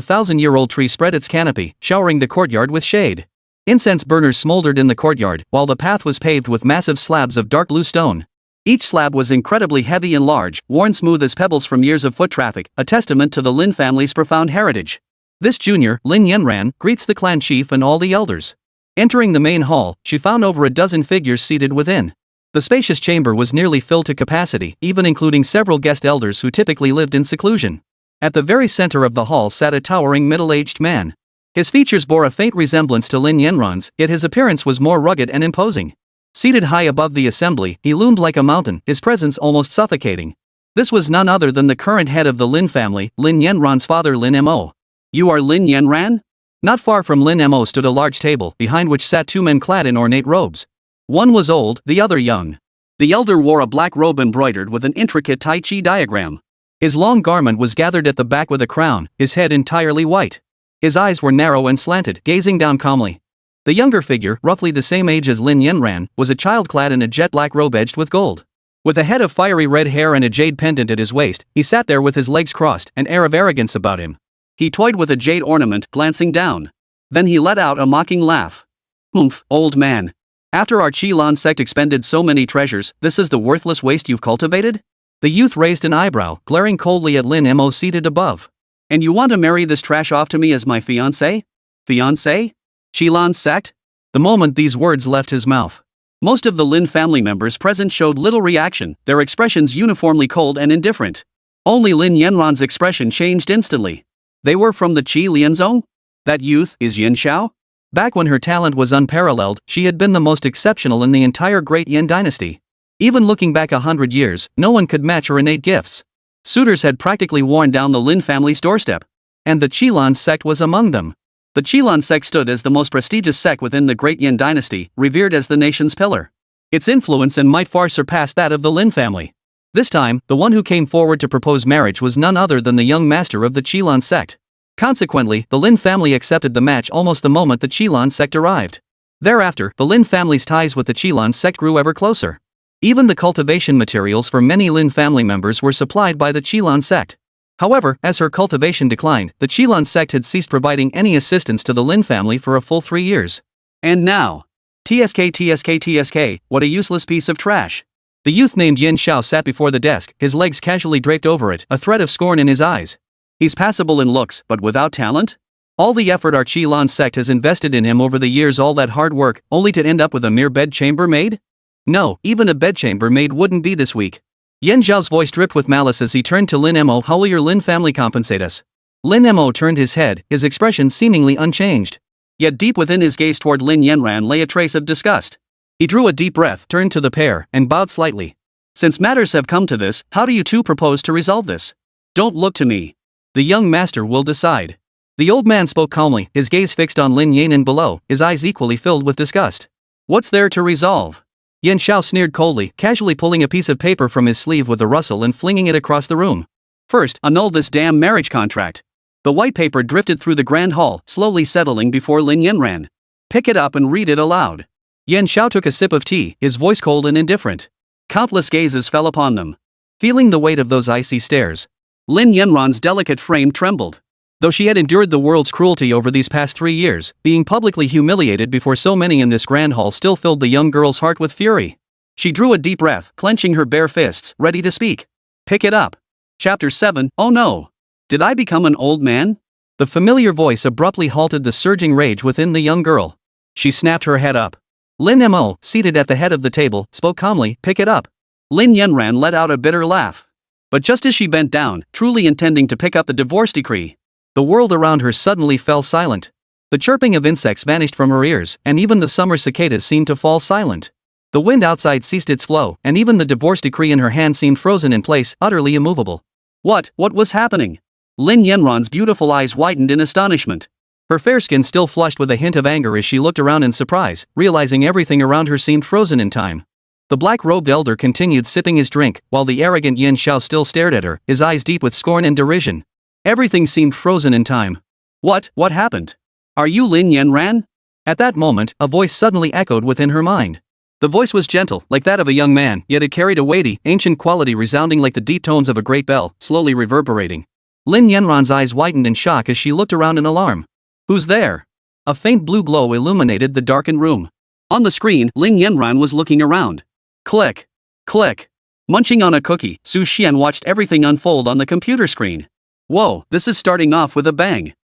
B: 1,000-year-old tree spread its canopy, showering the courtyard with shade. Incense burners smoldered in the courtyard, while the path was paved with massive slabs of dark blue stone. Each slab was incredibly heavy and large, worn smooth as pebbles from years of foot traffic, a testament to the Lin family's profound heritage. This junior, Lin Yanran, greets the clan chief and all the elders. Entering the main hall, she found over a dozen figures seated within. The spacious chamber was nearly filled to capacity, even including several guest elders who typically lived in seclusion. At the very center of the hall sat a towering middle-aged man. His features bore a faint resemblance to Lin Yanran's, yet his appearance was more rugged and imposing. Seated high above the assembly, he loomed like a mountain, his presence almost suffocating. This was none other than the current head of the Lin family, Lin Yanran's father Lin Mo. You are Lin Yanran? Not far from Lin Mo stood a large table, behind which sat two men clad in ornate robes. One was old, the other young. The elder wore a black robe embroidered with an intricate Tai Chi diagram. His long garment was gathered at the back with a crown, his head entirely white. His eyes were narrow and slanted, gazing down calmly. The younger figure, roughly the same age as Lin Yanran, was a child clad in a jet-black robe edged with gold. With a head of fiery red hair and a jade pendant at his waist, he sat there with his legs crossed, an air of arrogance about him. He toyed with a jade ornament, glancing down. Then he let out a mocking laugh. Humph, old man. After our Qilan sect expended so many treasures, this is the worthless waste you've cultivated? The youth raised an eyebrow, glaring coldly at Lin Mo seated above. And you want to marry this trash off to me as my fiancé? Fiancé? Qilan sect? The moment these words left his mouth, most of the Lin family members present showed little reaction, their expressions uniformly cold and indifferent. Only Lin Yanran's expression changed instantly. They were from the Qi Lianzong? That youth is Yin Xiao? Back when her talent was unparalleled, she had been the most exceptional in the entire Great Yin dynasty. Even looking back 100 years, no one could match her innate gifts. Suitors had practically worn down the Lin family's doorstep. And the Qilan sect was among them. The Qilan sect stood as the most prestigious sect within the Great Yin dynasty, revered as the nation's pillar. Its influence and might far surpassed that of the Lin family. This time, the one who came forward to propose marriage was none other than the young master of the Qilan sect. Consequently, the Lin family accepted the match almost the moment the Qilan sect arrived. Thereafter, the Lin family's ties with the Qilan sect grew ever closer. Even the cultivation materials for many Lin family members were supplied by the Qilan sect. However, as her cultivation declined, the Qilan sect had ceased providing any assistance to the Lin family for a full 3 years. And now, TSK, what a useless piece of trash. The youth named Yin Xiao sat before the desk, his legs casually draped over it, a thread of scorn in his eyes. He's passable in looks, but without talent? All the effort our Qilan sect has invested in him over the years, all that hard work, only to end up with a mere bedchamber maid? No, even a bedchamber maid wouldn't be this weak. Yin Xiao's voice dripped with malice as he turned to Lin Mo. How will your Lin family compensate us? Lin Mo turned his head, his expression seemingly unchanged. Yet deep within his gaze toward Lin Yanran lay a trace of disgust. He drew a deep breath, turned to the pair, and bowed slightly. Since matters have come to this, how do you two propose to resolve this? Don't look to me. The young master will decide. The old man spoke calmly, his gaze fixed on Lin Yanin below, his eyes equally filled with disgust. What's there to resolve? Yin Xiao sneered coldly, casually pulling a piece of paper from his sleeve with a rustle and flinging it across the room. First, annul this damn marriage contract. The white paper drifted through the grand hall, slowly settling before Lin Yanran. Pick it up and read it aloud. Yin Xiao took a sip of tea, his voice cold and indifferent. Countless gazes fell upon them. Feeling the weight of those icy stares, Lin Yanran's delicate frame trembled. Though she had endured the world's cruelty over these past 3 years, being publicly humiliated before so many in this grand hall still filled the young girl's heart with fury. She drew a deep breath, clenching her bare fists, ready to speak. Pick it up. Chapter 7, Oh no! Did I become an old man?
A: The familiar voice abruptly halted the surging rage within the young girl. She snapped her head up. Lin Mo, seated at the head of the table, spoke calmly, "Pick it up."
B: Lin Yanran let out a bitter laugh. But just as she bent down, truly intending to pick up the divorce decree,
A: the world around her suddenly fell silent. The chirping of insects vanished from her ears, and even the summer cicadas seemed to fall silent. The wind outside ceased its flow, and even the divorce decree in her hand seemed frozen in place, utterly immovable.
B: What was happening? Lin Yanran's beautiful eyes widened in astonishment.
A: Her fair skin still flushed with a hint of anger as she looked around in surprise, realizing everything around her seemed frozen in time. The black-robed elder continued sipping his drink, while the arrogant Yin Xiao still stared at her, his eyes deep with scorn and derision. Everything seemed frozen in time.
B: What happened? Are you Lin Yanran?
A: At that moment, a voice suddenly echoed within her mind. The voice was gentle, like that of a young man, yet it carried a weighty, ancient quality resounding like the deep tones of a great bell, slowly reverberating. Lin Yanran's eyes widened in shock as she looked around in alarm.
B: Who's there?
A: A faint blue glow illuminated the darkened room.
B: On the screen, Lin Yanran was looking around. Click. Click. Munching on a cookie, Su Xian watched everything unfold on the computer screen. Whoa, this is starting off with a bang.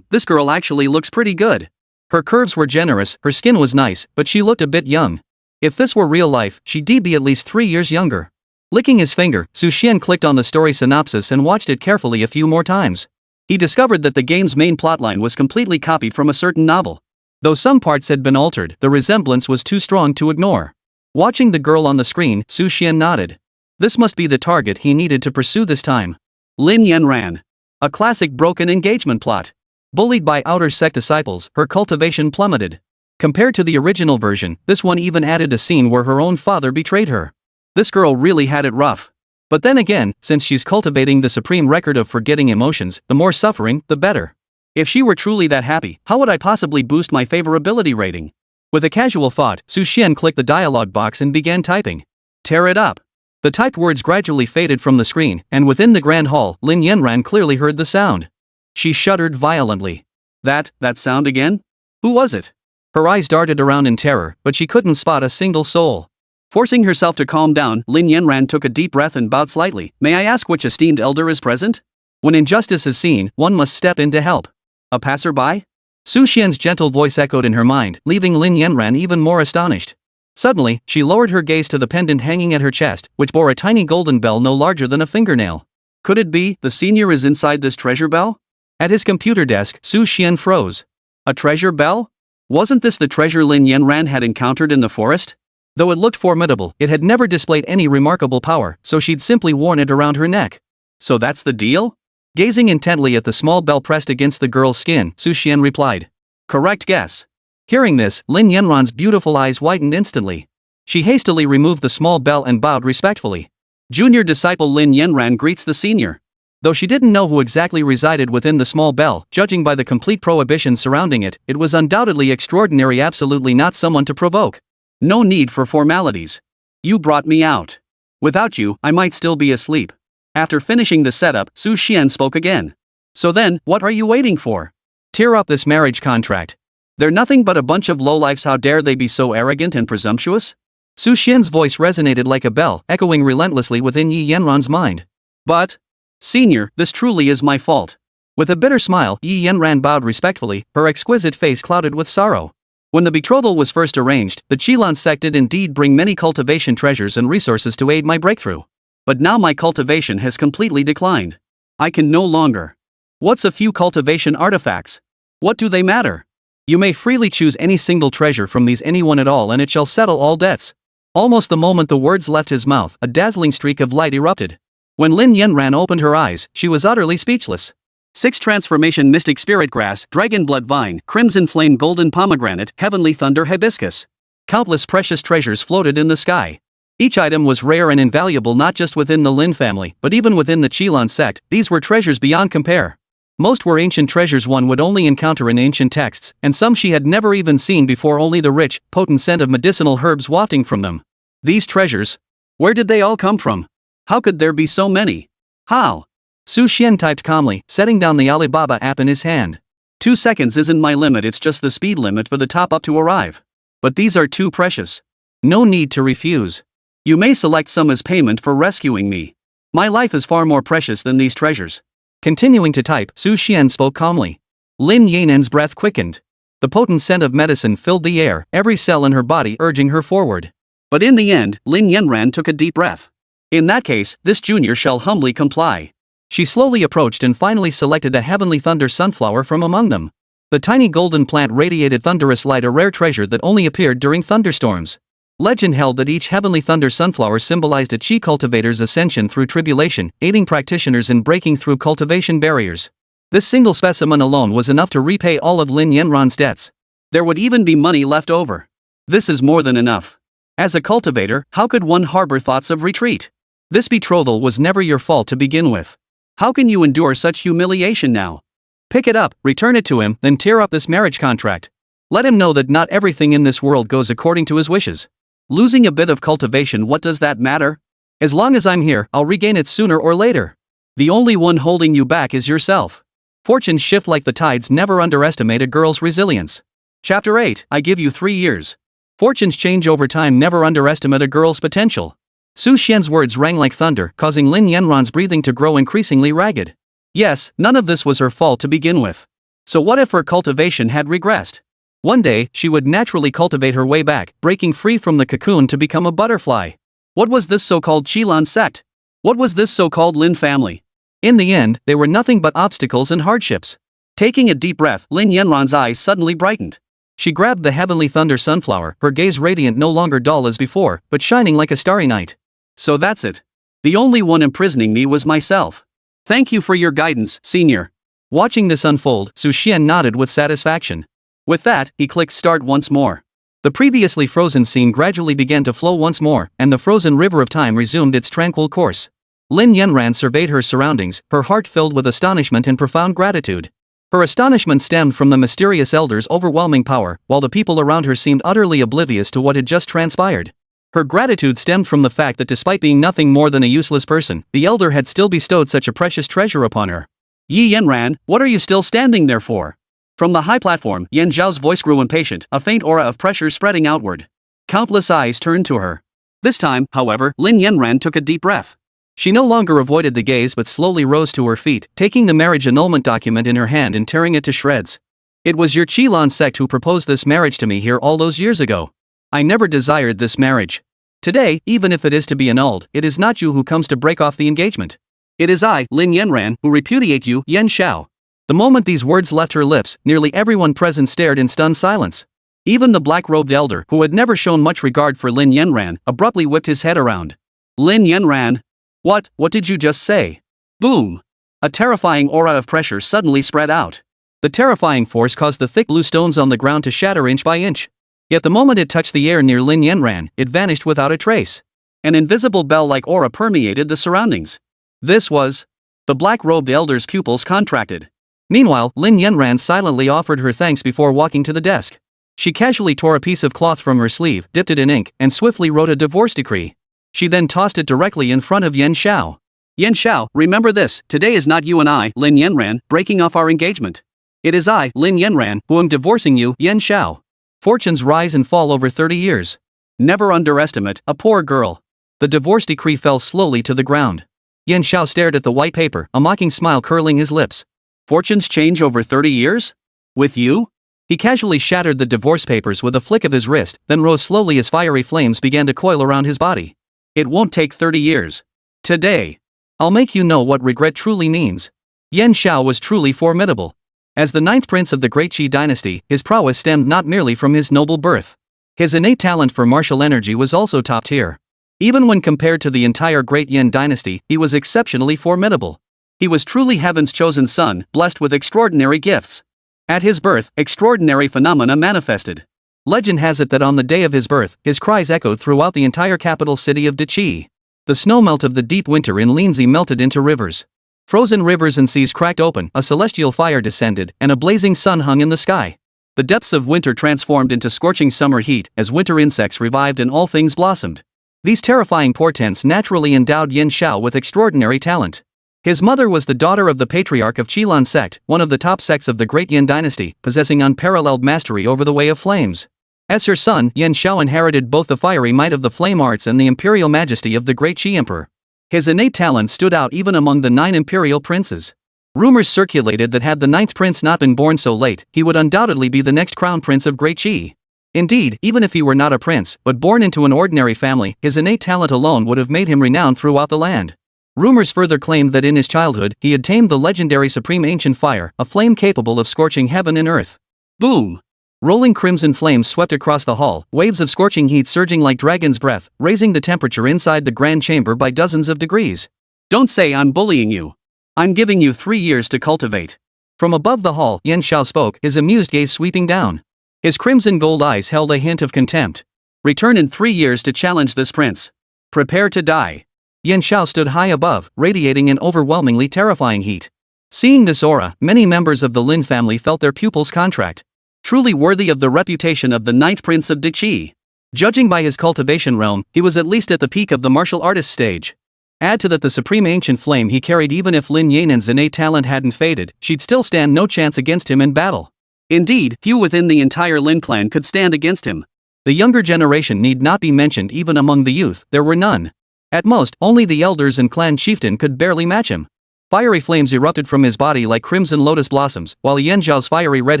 B: This girl actually looks pretty good.
A: Her curves were generous, her skin was nice, but she looked a bit young. If this were real life, she'd be at least 3 years younger. Licking his finger, Su Xian clicked on the story synopsis and watched it carefully a few more times.
B: He discovered that the game's main plotline was completely copied from a certain novel.
A: Though some parts had been altered, the resemblance was too strong to ignore. Watching the girl on the screen, Su Xian nodded. This must be the target he needed to pursue this time.
B: Lin Yanran.
A: A classic broken engagement plot. Bullied by outer sect disciples, her cultivation plummeted. Compared to the original version, this one even added a scene where her own father betrayed her. This girl really had it rough. But then again, since she's cultivating the supreme record of forgetting emotions, the more suffering, the better. If she were truly that happy, how would I possibly boost my favorability rating? With a casual thought, Su Xian clicked the dialog box and began typing. Tear it up. The typed words gradually faded from the screen, and within the grand hall, Lin Yanran clearly heard the sound. She shuddered violently.
B: That sound again? Who was it?
A: Her eyes darted around in terror, but she couldn't spot a single soul.
B: Forcing herself to calm down, Lin Yanran took a deep breath and bowed slightly. May I ask which esteemed elder is present?
A: When injustice is seen, one must step in to help.
B: A passerby?
A: Su Xian's gentle voice echoed in her mind, leaving Lin Yanran even more astonished. Suddenly, she lowered her gaze to the pendant hanging at her chest, which bore a tiny golden bell no larger than a fingernail.
B: Could it be the senior is inside this treasure bell?
A: At his computer desk, Su Xian froze.
B: A treasure bell? Wasn't this the treasure Lin Yanran had encountered in the forest?
A: Though it looked formidable, it had never displayed any remarkable power, so she'd simply worn it around her neck.
B: So that's the deal?
A: Gazing intently at the small bell pressed against the girl's skin, Su Xian replied.
B: Correct guess.
A: Hearing this, Lin Yanran's beautiful eyes widened instantly. She hastily removed the small bell and bowed respectfully.
B: Junior disciple Lin Yanran greets the senior.
A: Though she didn't know who exactly resided within the small bell, judging by the complete prohibition surrounding it, it was undoubtedly extraordinary, absolutely not someone to provoke.
B: No need for formalities. You brought me out. Without you, I might still be asleep. After finishing the setup, Su Xian spoke again. So then, what are you waiting for?
A: Tear up this marriage contract.
B: They're nothing but a bunch of lowlifes, how dare they be so arrogant and presumptuous?
A: Su Xian's voice resonated like a bell, echoing relentlessly within Yi Yanran's mind.
B: But, senior, this truly is my fault.
A: With a bitter smile, Yi Yanran bowed respectfully, her exquisite face clouded with sorrow. When the betrothal was first arranged, the Qilan sect did indeed bring many cultivation treasures and resources to aid my breakthrough.
B: But now my cultivation has completely declined. I can no longer. What's a few cultivation artifacts? What do they matter?
A: You may freely choose any single treasure from these, anyone at all, and it shall settle all debts. Almost the moment the words left his mouth, a dazzling streak of light erupted. When Lin Yanran opened her eyes, she was utterly speechless.
B: 6 transformation mystic spirit grass, dragon blood vine, crimson flame golden pomegranate, heavenly thunder hibiscus.
A: Countless precious treasures floated in the sky. Each item was rare and invaluable, not just within the Lin family, but even within the Qilan sect. These were treasures beyond compare. Most were ancient treasures one would only encounter in ancient texts, and some she had never even seen before, only the rich, potent scent of medicinal herbs wafting from them. These treasures?
B: Where did they all come from? How could there be so many? How?
A: Su Xian typed calmly, setting down the Alibaba app in his hand.
B: 2 seconds isn't my limit, it's just the speed limit for the top-up to arrive. But these are too precious.
A: No need to refuse.
B: You may select some as payment for rescuing me. My life is far more precious than these treasures. Continuing to type, Su Xian spoke calmly. Lin Yanen's breath quickened. The potent scent of medicine filled the air, every cell in her body urging her forward. But in the end, Lin Yanran took a deep breath. In that case, this junior shall humbly comply. She slowly approached and finally selected a heavenly thunder sunflower from among them. The tiny golden plant radiated thunderous light, a rare treasure that only appeared during thunderstorms. Legend held that each heavenly thunder sunflower symbolized a chi cultivator's ascension through tribulation, aiding practitioners in breaking through cultivation barriers. This single specimen alone was enough to repay all of Lin Yanran's debts. There would even be money left over. This is more than enough. As a cultivator, how could one harbor thoughts of retreat? This betrothal was never your fault to begin with. How can you endure such humiliation now? Pick it up, return it to him, then tear up this marriage contract. Let him know that not everything in this world goes according to his wishes. Losing a bit of cultivation, what does that matter? As long as I'm here, I'll regain it sooner or later. The only one holding you back is yourself. Fortunes shift like the tides, never underestimate a girl's resilience. Chapter 8, I give you 3 years. Fortunes change over time, never underestimate a girl's potential. Su Xian's words rang like thunder, causing Lin Yanran's breathing to grow increasingly ragged. Yes, none of this was her fault to begin with. So what if her cultivation had regressed? One day, she would naturally cultivate her way back, breaking free from the cocoon to become a butterfly. What was this so-called Qilan sect? What was this so-called Lin family? In the end, they were nothing but obstacles and hardships. Taking a deep breath, Lin Yanran's eyes suddenly brightened. She grabbed the heavenly thunder sunflower, her gaze radiant, no longer dull as before, but shining like a starry night. So that's it. The only one imprisoning me was myself. Thank you for your guidance, senior. Watching this unfold, Su Xian nodded with satisfaction. With that, he clicked start once more. The previously frozen scene gradually began to flow once more, and the frozen river of time resumed its tranquil course. Lin Yanran surveyed her surroundings, her heart filled with astonishment and profound gratitude. Her astonishment stemmed from the mysterious elder's overwhelming power, while the people around her seemed utterly oblivious to what had just transpired. Her gratitude stemmed from the fact that despite being nothing more than a useless person, the elder had still bestowed such a precious treasure upon her. Yi Yanran, what are you still standing there for? From the high platform, Yan Zhao's voice grew impatient, a faint aura of pressure spreading outward. Countless eyes turned to her. This time, however, Lin Yanran took a deep breath. She no longer avoided the gaze but slowly rose to her feet, taking the marriage annulment document in her hand and tearing it to shreds. It was your Qilan sect who proposed this marriage to me here all those years ago. I never desired this marriage. Today, even if it is to be annulled, it is not you who comes to break off the engagement. It is I, Lin Yanran, who repudiate you, Yan Xiao. The moment these words left her lips, nearly everyone present stared in stunned silence. Even the black-robed elder, who had never shown much regard for Lin Yanran, abruptly whipped his head around. Lin Yanran? What did you just say? Boom! A terrifying aura of pressure suddenly spread out. The terrifying force caused the thick blue stones on the ground to shatter inch by inch. Yet the moment it touched the air near Lin Yanran, it vanished without a trace. An invisible bell-like aura permeated the surroundings. This was... The black-robed elder's pupils contracted. Meanwhile, Lin Yanran silently offered her thanks before walking to the desk. She casually tore a piece of cloth from her sleeve, dipped it in ink, and swiftly wrote a divorce decree. She then tossed it directly in front of Yan Xiao. Yan Xiao, remember this, today is not you and I, Lin Yanran, breaking off our engagement. It is I, Lin Yanran, who am divorcing you, Yan Xiao. Fortunes rise and fall over 30 years. Never underestimate a poor girl. The divorce decree fell slowly to the ground. Yan Xiao stared at the white paper, a mocking smile curling his lips. Fortunes change over 30 years? With you? He casually shattered the divorce papers with a flick of his wrist, then rose slowly as fiery flames began to coil around his body. It won't take 30 years. Today. I'll make you know what regret truly means. Yan Xiao was truly formidable. As the 9th prince of the Great Qi dynasty, his prowess stemmed not merely from his noble birth. His innate talent for martial energy was also top tier. Even when compared to the entire Great Yan dynasty, he was exceptionally formidable. He was truly heaven's chosen son, blessed with extraordinary gifts. At his birth, extraordinary phenomena manifested. Legend has it that on the day of his birth, his cries echoed throughout the entire capital city of Deqi. The snowmelt of the deep winter in Linzi melted into rivers. Frozen rivers and seas cracked open, a celestial fire descended, and a blazing sun hung in the sky. The depths of winter transformed into scorching summer heat as winter insects revived and all things blossomed. These terrifying portents naturally endowed Yan Xiao with extraordinary talent. His mother was the daughter of the patriarch of Qilan sect, one of the top sects of the Great Yan dynasty, possessing unparalleled mastery over the way of flames. As her son, Yan Xiao inherited both the fiery might of the flame arts and the imperial majesty of the Great Qi Emperor. His innate talent stood out even among the 9 imperial princes. Rumors circulated that had the ninth prince not been born so late, he would undoubtedly be the next crown prince of Great Qi. Indeed, even if he were not a prince, but born into an ordinary family, his innate talent alone would have made him renowned throughout the land. Rumors further claimed that in his childhood, he had tamed the legendary supreme ancient fire, a flame capable of scorching heaven and earth. Boom! Rolling crimson flames swept across the hall, waves of scorching heat surging like dragon's breath, raising the temperature inside the grand chamber by dozens of degrees. Don't say I'm bullying you. I'm giving you 3 years to cultivate. From above the hall, Yan Xiao spoke, his amused gaze sweeping down. His crimson gold eyes held a hint of contempt. Return in 3 years to challenge this prince. Prepare to die. Yan Xiao stood high above, radiating an overwhelmingly terrifying heat. Seeing this aura, many members of the Lin family felt their pupils contract. Truly worthy of the reputation of the ninth prince of Qi. Judging by his cultivation realm, he was at least at the peak of the martial artist stage. Add to that the supreme ancient flame he carried. Even if Lin Yanan's innate talent hadn't faded, she'd still stand no chance against him in battle. Indeed, few within the entire Lin clan could stand against him. The younger generation need not be mentioned. Even among the youth, there were none. At most, only the elders and clan chieftain could barely match him. Fiery flames erupted from his body like crimson lotus blossoms, while Yan Zhao's fiery red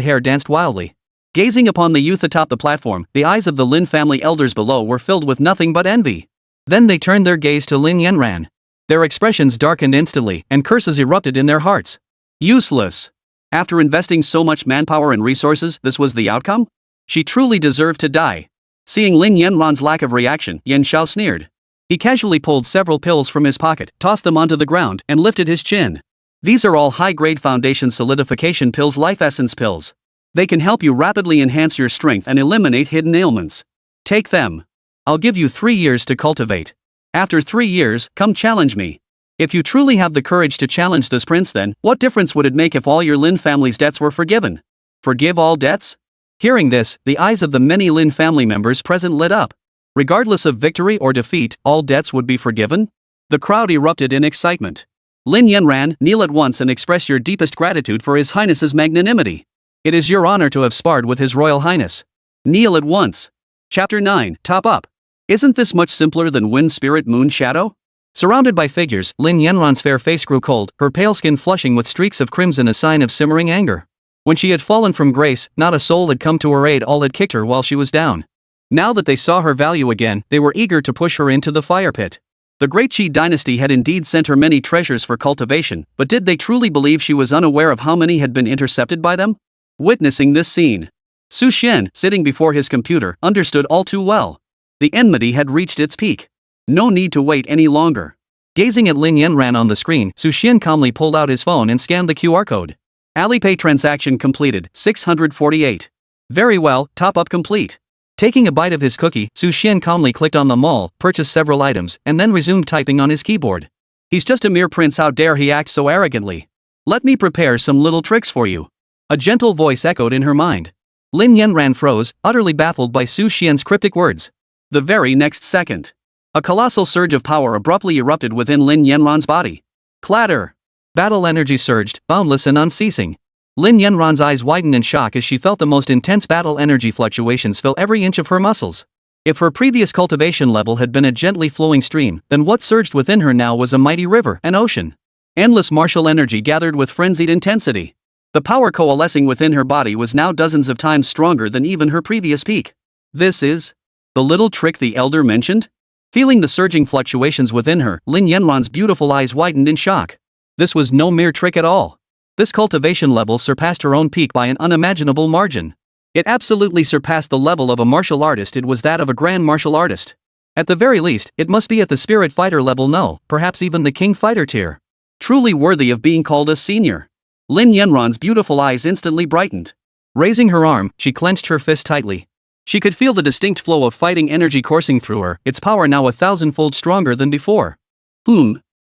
B: hair danced wildly. Gazing upon the youth atop the platform, the eyes of the Lin family elders below were filled with nothing but envy. Then they turned their gaze to Lin Yanran. Their expressions darkened instantly, and curses erupted in their hearts. Useless. After investing so much manpower and resources, this was the outcome? She truly deserved to die. Seeing Lin Yanran's lack of reaction, Yan Xiao sneered. He casually pulled several pills from his pocket, tossed them onto the ground, and lifted his chin. These are all high-grade foundation solidification pills, life essence pills. They can help you rapidly enhance your strength and eliminate hidden ailments. Take them. I'll give you 3 years to cultivate. After 3 years, come challenge me. If you truly have the courage to challenge this prince, then what difference would it make if all your Lin family's debts were forgiven? Forgive all debts? Hearing this, the eyes of the many Lin family members present lit up. Regardless of victory or defeat, all debts would be forgiven? The crowd erupted in excitement. Lin Yanran, kneel at once and express your deepest gratitude for His Highness's magnanimity. It is your honor to have sparred with His Royal Highness. Kneel at once. Chapter 9, Top Up. Isn't this much simpler than Wind Spirit Moon Shadow? Surrounded by figures, Lin Yanran's fair face grew cold, her pale skin flushing with streaks of crimson, a sign of simmering anger. When she had fallen from grace, not a soul had come to her aid, all had kicked her while she was down. Now that they saw her value again, they were eager to push her into the fire pit. The Great Qi dynasty had indeed sent her many treasures for cultivation, but did they truly believe she was unaware of how many had been intercepted by them? Witnessing this scene, Su Xian, sitting before his computer, understood all too well. The enmity had reached its peak. No need to wait any longer. Gazing at Lin Yanran on the screen, Su Xian calmly pulled out his phone and scanned the QR code. Alipay transaction completed, 648. Very well, top up complete. Taking a bite of his cookie, Su Xian calmly clicked on the mall, purchased several items, and then resumed typing on his keyboard. He's just a mere prince, how dare he act so arrogantly? Let me prepare some little tricks for you. A gentle voice echoed in her mind. Lin Yanran froze, utterly baffled by Su Xian's cryptic words. The very next second, a colossal surge of power abruptly erupted within Lin Yanran's body. Clatter! Battle energy surged, boundless and unceasing. Lin Yanran's eyes widened in shock as she felt the most intense battle energy fluctuations fill every inch of her muscles. If her previous cultivation level had been a gently flowing stream, then what surged within her now was a mighty river, an ocean. Endless martial energy gathered with frenzied intensity. The power coalescing within her body was now dozens of times stronger than even her previous peak. This is the little trick the elder mentioned? Feeling the surging fluctuations within her, Lin Yanran's beautiful eyes widened in shock. This was no mere trick at all. This cultivation level surpassed her own peak by an unimaginable margin. It absolutely surpassed the level of a martial artist. It was that of a grand martial artist. At the very least, it must be at the spirit fighter level, no, perhaps even the king fighter tier. Truly worthy of being called a senior. Lin Yanran's beautiful eyes instantly brightened. Raising her arm, she clenched her fist tightly. She could feel the distinct flow of fighting energy coursing through her, its power now 1,000-fold stronger than before.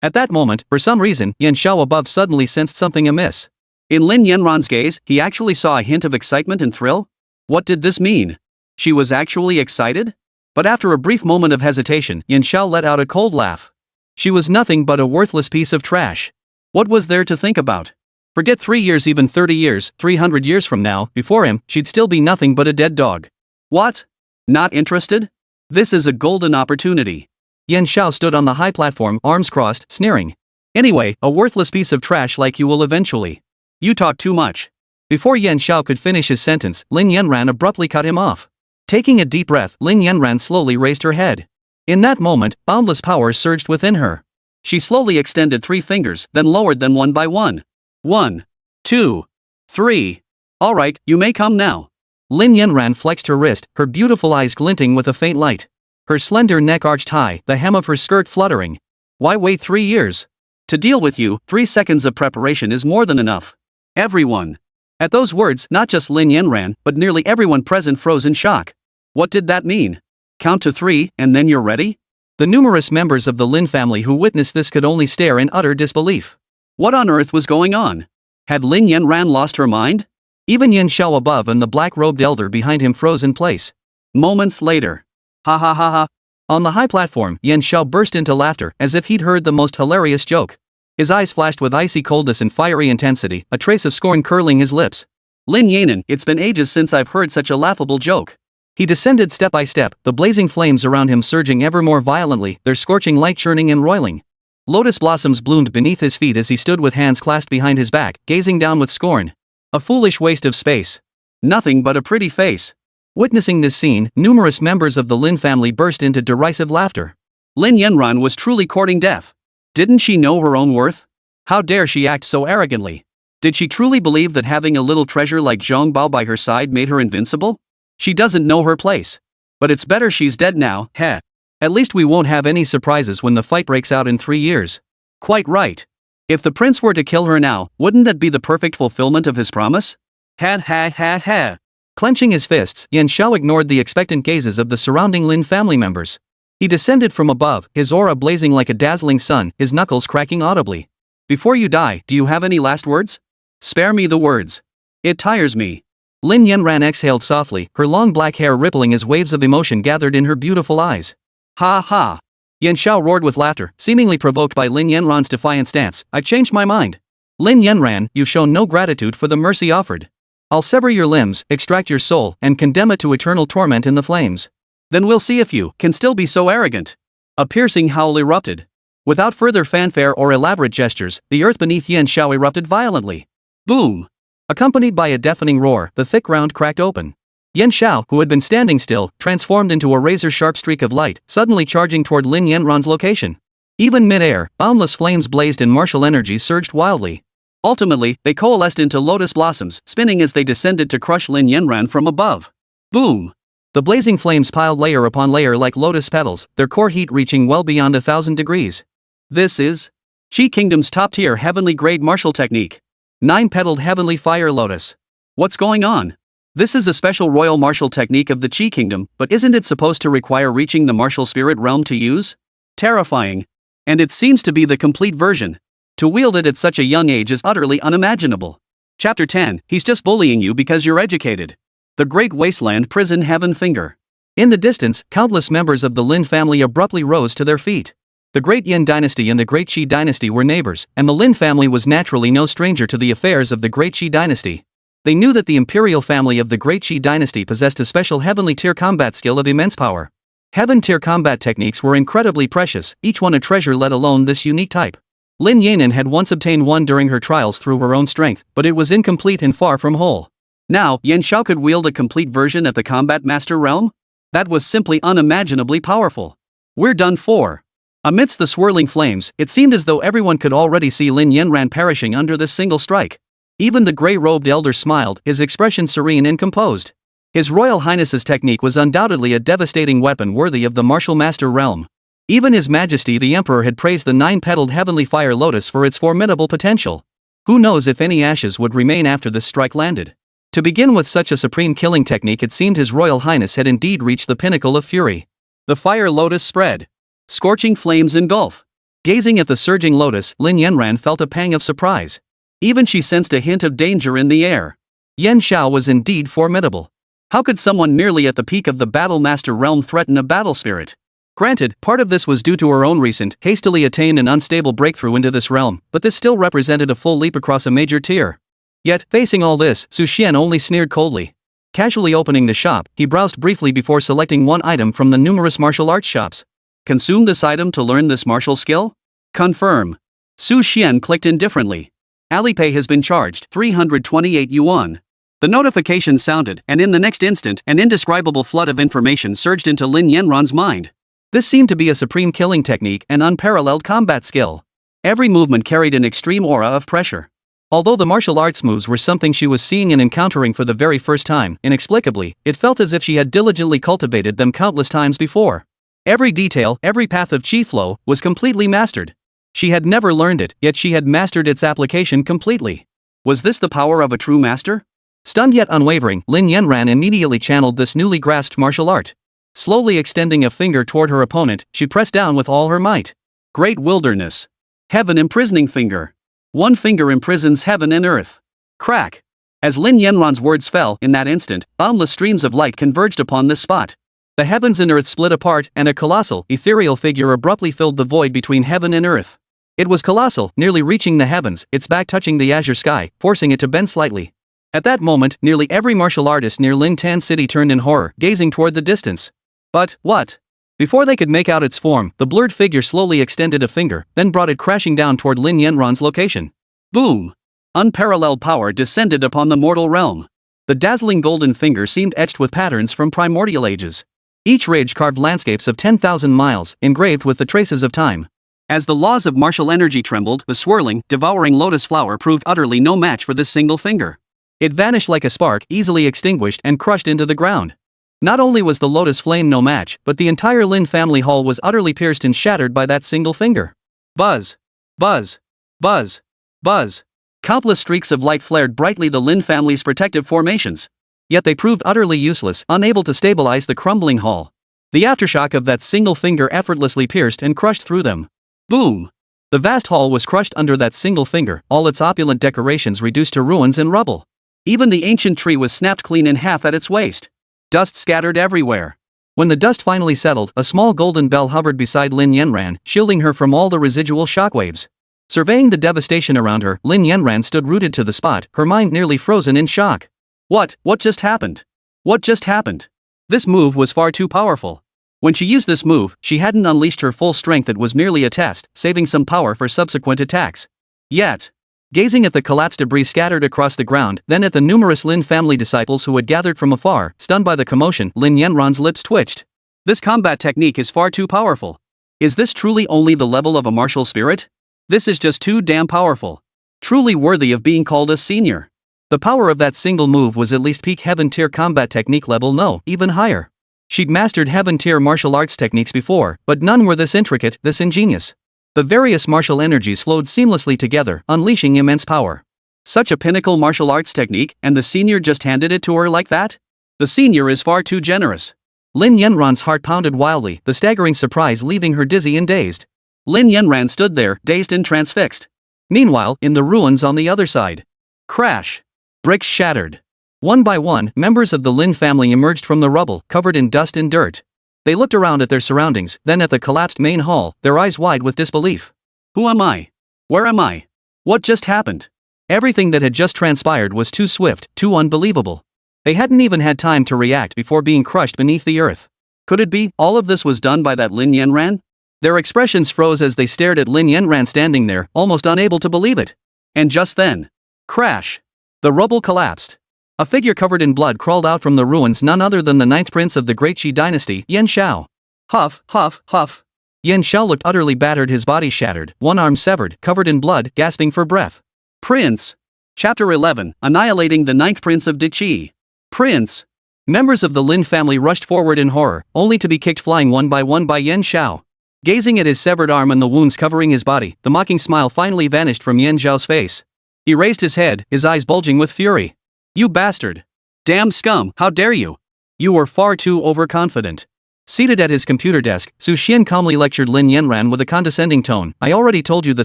B: At that moment, for some reason, Yan Xiao above suddenly sensed something amiss. In Lin Yanran's gaze, he actually saw a hint of excitement and thrill. What did this mean? She was actually excited? But after a brief moment of hesitation, Yan Xiao let out a cold laugh. She was nothing but a worthless piece of trash. What was there to think about? Forget 3 years, even 30 years, 300 years from now, before him, she'd still be nothing but a dead dog. What? Not interested? This is a golden opportunity. Yan Xiao stood on the high platform, arms crossed, sneering. Anyway, a worthless piece of trash like you will eventually. You talk too much. Before Yan Xiao could finish his sentence, Lin Yanran abruptly cut him off. Taking a deep breath, Lin Yanran slowly raised her head. In that moment, boundless power surged within her. She slowly extended 3 fingers, then lowered them one by one. 1, 2, 3. Alright, you may come now. Lin Yanran flexed her wrist, her beautiful eyes glinting with a faint light. Her slender neck arched high, the hem of her skirt fluttering. Why wait 3 years? To deal with you, 3 seconds of preparation is more than enough. Everyone. At those words, not just Lin Yanran, but nearly everyone present froze in shock. What did that mean? Count to 3, and then you're ready? The numerous members of the Lin family who witnessed this could only stare in utter disbelief. What on earth was going on? Had Lin Yanran lost her mind? Even Yan Xiao above and the black-robed elder behind him froze in place. Moments later. Ha ha ha ha. On the high platform, Yan Xiao burst into laughter as if he'd heard the most hilarious joke. His eyes flashed with icy coldness and fiery intensity, a trace of scorn curling his lips. Lin Yanan, it's been ages since I've heard such a laughable joke. He descended step by step, the blazing flames around him surging ever more violently, their scorching light churning and roiling. Lotus blossoms bloomed beneath his feet as he stood with hands clasped behind his back, gazing down with scorn. A foolish waste of space. Nothing but a pretty face. Witnessing this scene, numerous members of the Lin family burst into derisive laughter. Lin Yanran was truly courting death. Didn't she know her own worth? How dare she act so arrogantly? Did she truly believe that having a little treasure like Zhong Bao by her side made her invincible? She doesn't know her place. But it's better she's dead now, heh. At least we won't have any surprises when the fight breaks out in 3 years. Quite right. If the prince were to kill her now, wouldn't that be the perfect fulfillment of his promise? Ha ha ha ha. Clenching his fists, Yan Xiao ignored the expectant gazes of the surrounding Lin family members. He descended from above, his aura blazing like a dazzling sun, his knuckles cracking audibly. Before you die, do you have any last words? Spare me the words. It tires me. Lin Yanran exhaled softly, her long black hair rippling as waves of emotion gathered in her beautiful eyes. Ha ha. Yan Xiao roared with laughter, seemingly provoked by Lin Yanran's defiant stance. I've changed my mind. Lin Yanran, you've shown no gratitude for the mercy offered. I'll sever your limbs, extract your soul, and condemn it to eternal torment in the flames. Then we'll see if you can still be so arrogant. A piercing howl erupted. Without further fanfare or elaborate gestures, the earth beneath Yan Xiao erupted violently. Boom! Accompanied by a deafening roar, the thick ground cracked open. Yan Xiao, who had been standing still, transformed into a razor-sharp streak of light, suddenly charging toward Lin Yanran's location. Even mid-air, boundless flames blazed and martial energy surged wildly. Ultimately, they coalesced into lotus blossoms, spinning as they descended to crush Lin Yanran from above. Boom! The blazing flames piled layer upon layer like lotus petals, their core heat reaching well beyond 1,000 degrees. This is Qi Kingdom's top-tier heavenly-grade martial technique. 9-petaled heavenly fire lotus. What's going on? This is a special royal martial technique of the Qi Kingdom, but isn't it supposed to require reaching the martial spirit realm to use? Terrifying. And it seems to be the complete version. To wield it at such a young age is utterly unimaginable. Chapter 10, he's just bullying you because you're educated. The Great Wasteland Prison Heaven Finger. In the distance, countless members of the Lin family abruptly rose to their feet. The Great Yin dynasty and the Great Qi dynasty were neighbors, and the Lin family was naturally no stranger to the affairs of the Great Qi dynasty. They knew that the imperial family of the Great Qi dynasty possessed a special heavenly tier combat skill of immense power. Heaven tier combat techniques were incredibly precious, each one a treasure, let alone this unique type. Lin Yanan had once obtained one during her trials through her own strength, but it was incomplete and far from whole. Now, Yan Xiao could wield a complete version at the combat master realm? That was simply unimaginably powerful. We're done for. Amidst the swirling flames, it seemed as though everyone could already see Lin Yanran perishing under this single strike. Even the grey-robed elder smiled, his expression serene and composed. His Royal Highness's technique was undoubtedly a devastating weapon worthy of the martial master realm. Even His Majesty the Emperor had praised the 9-petaled heavenly fire lotus for its formidable potential. Who knows if any ashes would remain after this strike landed. To begin with such a supreme killing technique, it seemed His Royal Highness had indeed reached the pinnacle of fury. The fire lotus spread. Scorching flames engulf. Gazing at the surging lotus, Lin Yanran felt a pang of surprise. Even she sensed a hint of danger in the air. Yan Xiao was indeed formidable. How could someone merely at the peak of the battle master realm threaten a battle spirit? Granted, part of this was due to her own recent, hastily attained and unstable breakthrough into this realm, but this still represented a full leap across a major tier. Yet, facing all this, Su Xian only sneered coldly. Casually opening the shop, he browsed briefly before selecting one item from the numerous martial arts shops. Consume this item to learn this martial skill? Confirm. Xuan clicked indifferently. Alipay has been charged 328 yuan. The notification sounded, and in the next instant, an indescribable flood of information surged into Lin Yanran's mind.
A: This seemed to be a supreme killing technique and unparalleled combat skill. Every movement carried an extreme aura of pressure. Although the martial arts moves were something she was seeing and encountering for the very first time, inexplicably, it felt as if she had diligently cultivated them countless times before. Every detail, every path of chi flow, was completely mastered. She had never learned it, yet she had mastered its application completely. Was this the power of a true master? Stunned yet unwavering, Lin Yanran immediately channeled this newly grasped martial art. Slowly extending a finger toward her opponent, she pressed down with all her might.
B: Great wilderness. Heaven imprisoning finger. One finger imprisons heaven and earth. Crack. As Lin Yanran's words fell, in that instant, boundless streams of light converged upon this spot. The heavens and earth split apart, and a colossal, ethereal figure abruptly filled the void between heaven and earth. It was colossal, nearly reaching the heavens, its back touching the azure sky, forcing it to bend slightly. At that moment, nearly every martial artist near Lin Tan City turned in horror, gazing toward the distance. But, what? Before they could make out its form, the blurred figure slowly extended a finger, then brought it crashing down toward Lin Yanran's location. Boom! Unparalleled power descended upon the mortal realm. The dazzling golden finger seemed etched with patterns from primordial ages. Each ridge carved landscapes of 10,000 miles, engraved with the traces of time. As the laws of martial energy trembled, the swirling, devouring lotus flower proved utterly no match for this single finger. It vanished like a spark, easily extinguished and crushed into the ground. Not only was the lotus flame no match, but the entire Lin family hall was utterly pierced and shattered by that single finger. Buzz! Buzz! Buzz! Buzz! Countless streaks of light flared brightly the Lin family's protective formations. Yet they proved utterly useless, unable to stabilize the crumbling hall. The aftershock of that single finger effortlessly pierced and crushed through them. Boom! The vast hall was crushed under that single finger, all its opulent decorations reduced to ruins and rubble. Even the ancient tree was snapped clean in half at its waist. Dust scattered everywhere. When the dust finally settled, a small golden bell hovered beside Lin Yanran, shielding her from all the residual shockwaves. Surveying the devastation around her, Lin Yanran stood rooted to the spot, her mind nearly frozen in shock. What just happened? What just happened? This move was far too powerful. When she used this move, she hadn't unleashed her full strength. It was merely a test, saving some power for subsequent attacks. Yet, gazing at the collapsed debris scattered across the ground, then at the numerous Lin family disciples who had gathered from afar, stunned by the commotion, Lin Yanran's lips twitched. This combat technique is far too powerful. Is this truly only the level of a martial spirit? This is just too damn powerful. Truly worthy of being called a senior. The power of that single move was at least peak heaven tier combat technique level, no, even higher. She'd mastered heaven tier martial arts techniques before, but none were this intricate, this ingenious. The various martial energies flowed seamlessly together, unleashing immense power. Such a pinnacle martial arts technique, and the senior just handed it to her like that? The senior is far too generous. Lin Yanran's heart pounded wildly, the staggering surprise leaving her dizzy and dazed. Lin Yanran stood there, dazed and transfixed. Meanwhile, in the ruins on the other side. Crash! Bricks shattered. One by one, members of the Lin family emerged from the rubble, covered in dust and dirt. They looked around at their surroundings, then at the collapsed main hall, their eyes wide with disbelief. Who am I? Where am I? What just happened? Everything that had just transpired was too swift, too unbelievable. They hadn't even had time to react before being crushed beneath the earth. Could it be, all of this was done by that Lin Yanran? Their expressions froze as they stared at Lin Yanran standing there, almost unable to believe it. And just then, crash! The rubble collapsed. A figure covered in blood crawled out from the ruins, none other than the ninth prince of the Great Qi dynasty, Yan Xiao. Huff, huff, huff. Yan Xiao looked utterly battered, his body shattered, one arm severed, covered in blood, gasping for breath. Prince! Chapter 11, Annihilating the Ninth Prince of Qi. Prince! Members of the Lin family rushed forward in horror, only to be kicked flying one by Yan Xiao. Gazing at his severed arm and the wounds covering his body, the mocking smile finally vanished from Yan Xiao's face. He raised his head, his eyes bulging with fury. You bastard! Damn scum, how dare you! You were far too overconfident. Seated at his computer desk, Su Xian calmly lectured Lin Yanran with a condescending tone. I already told you the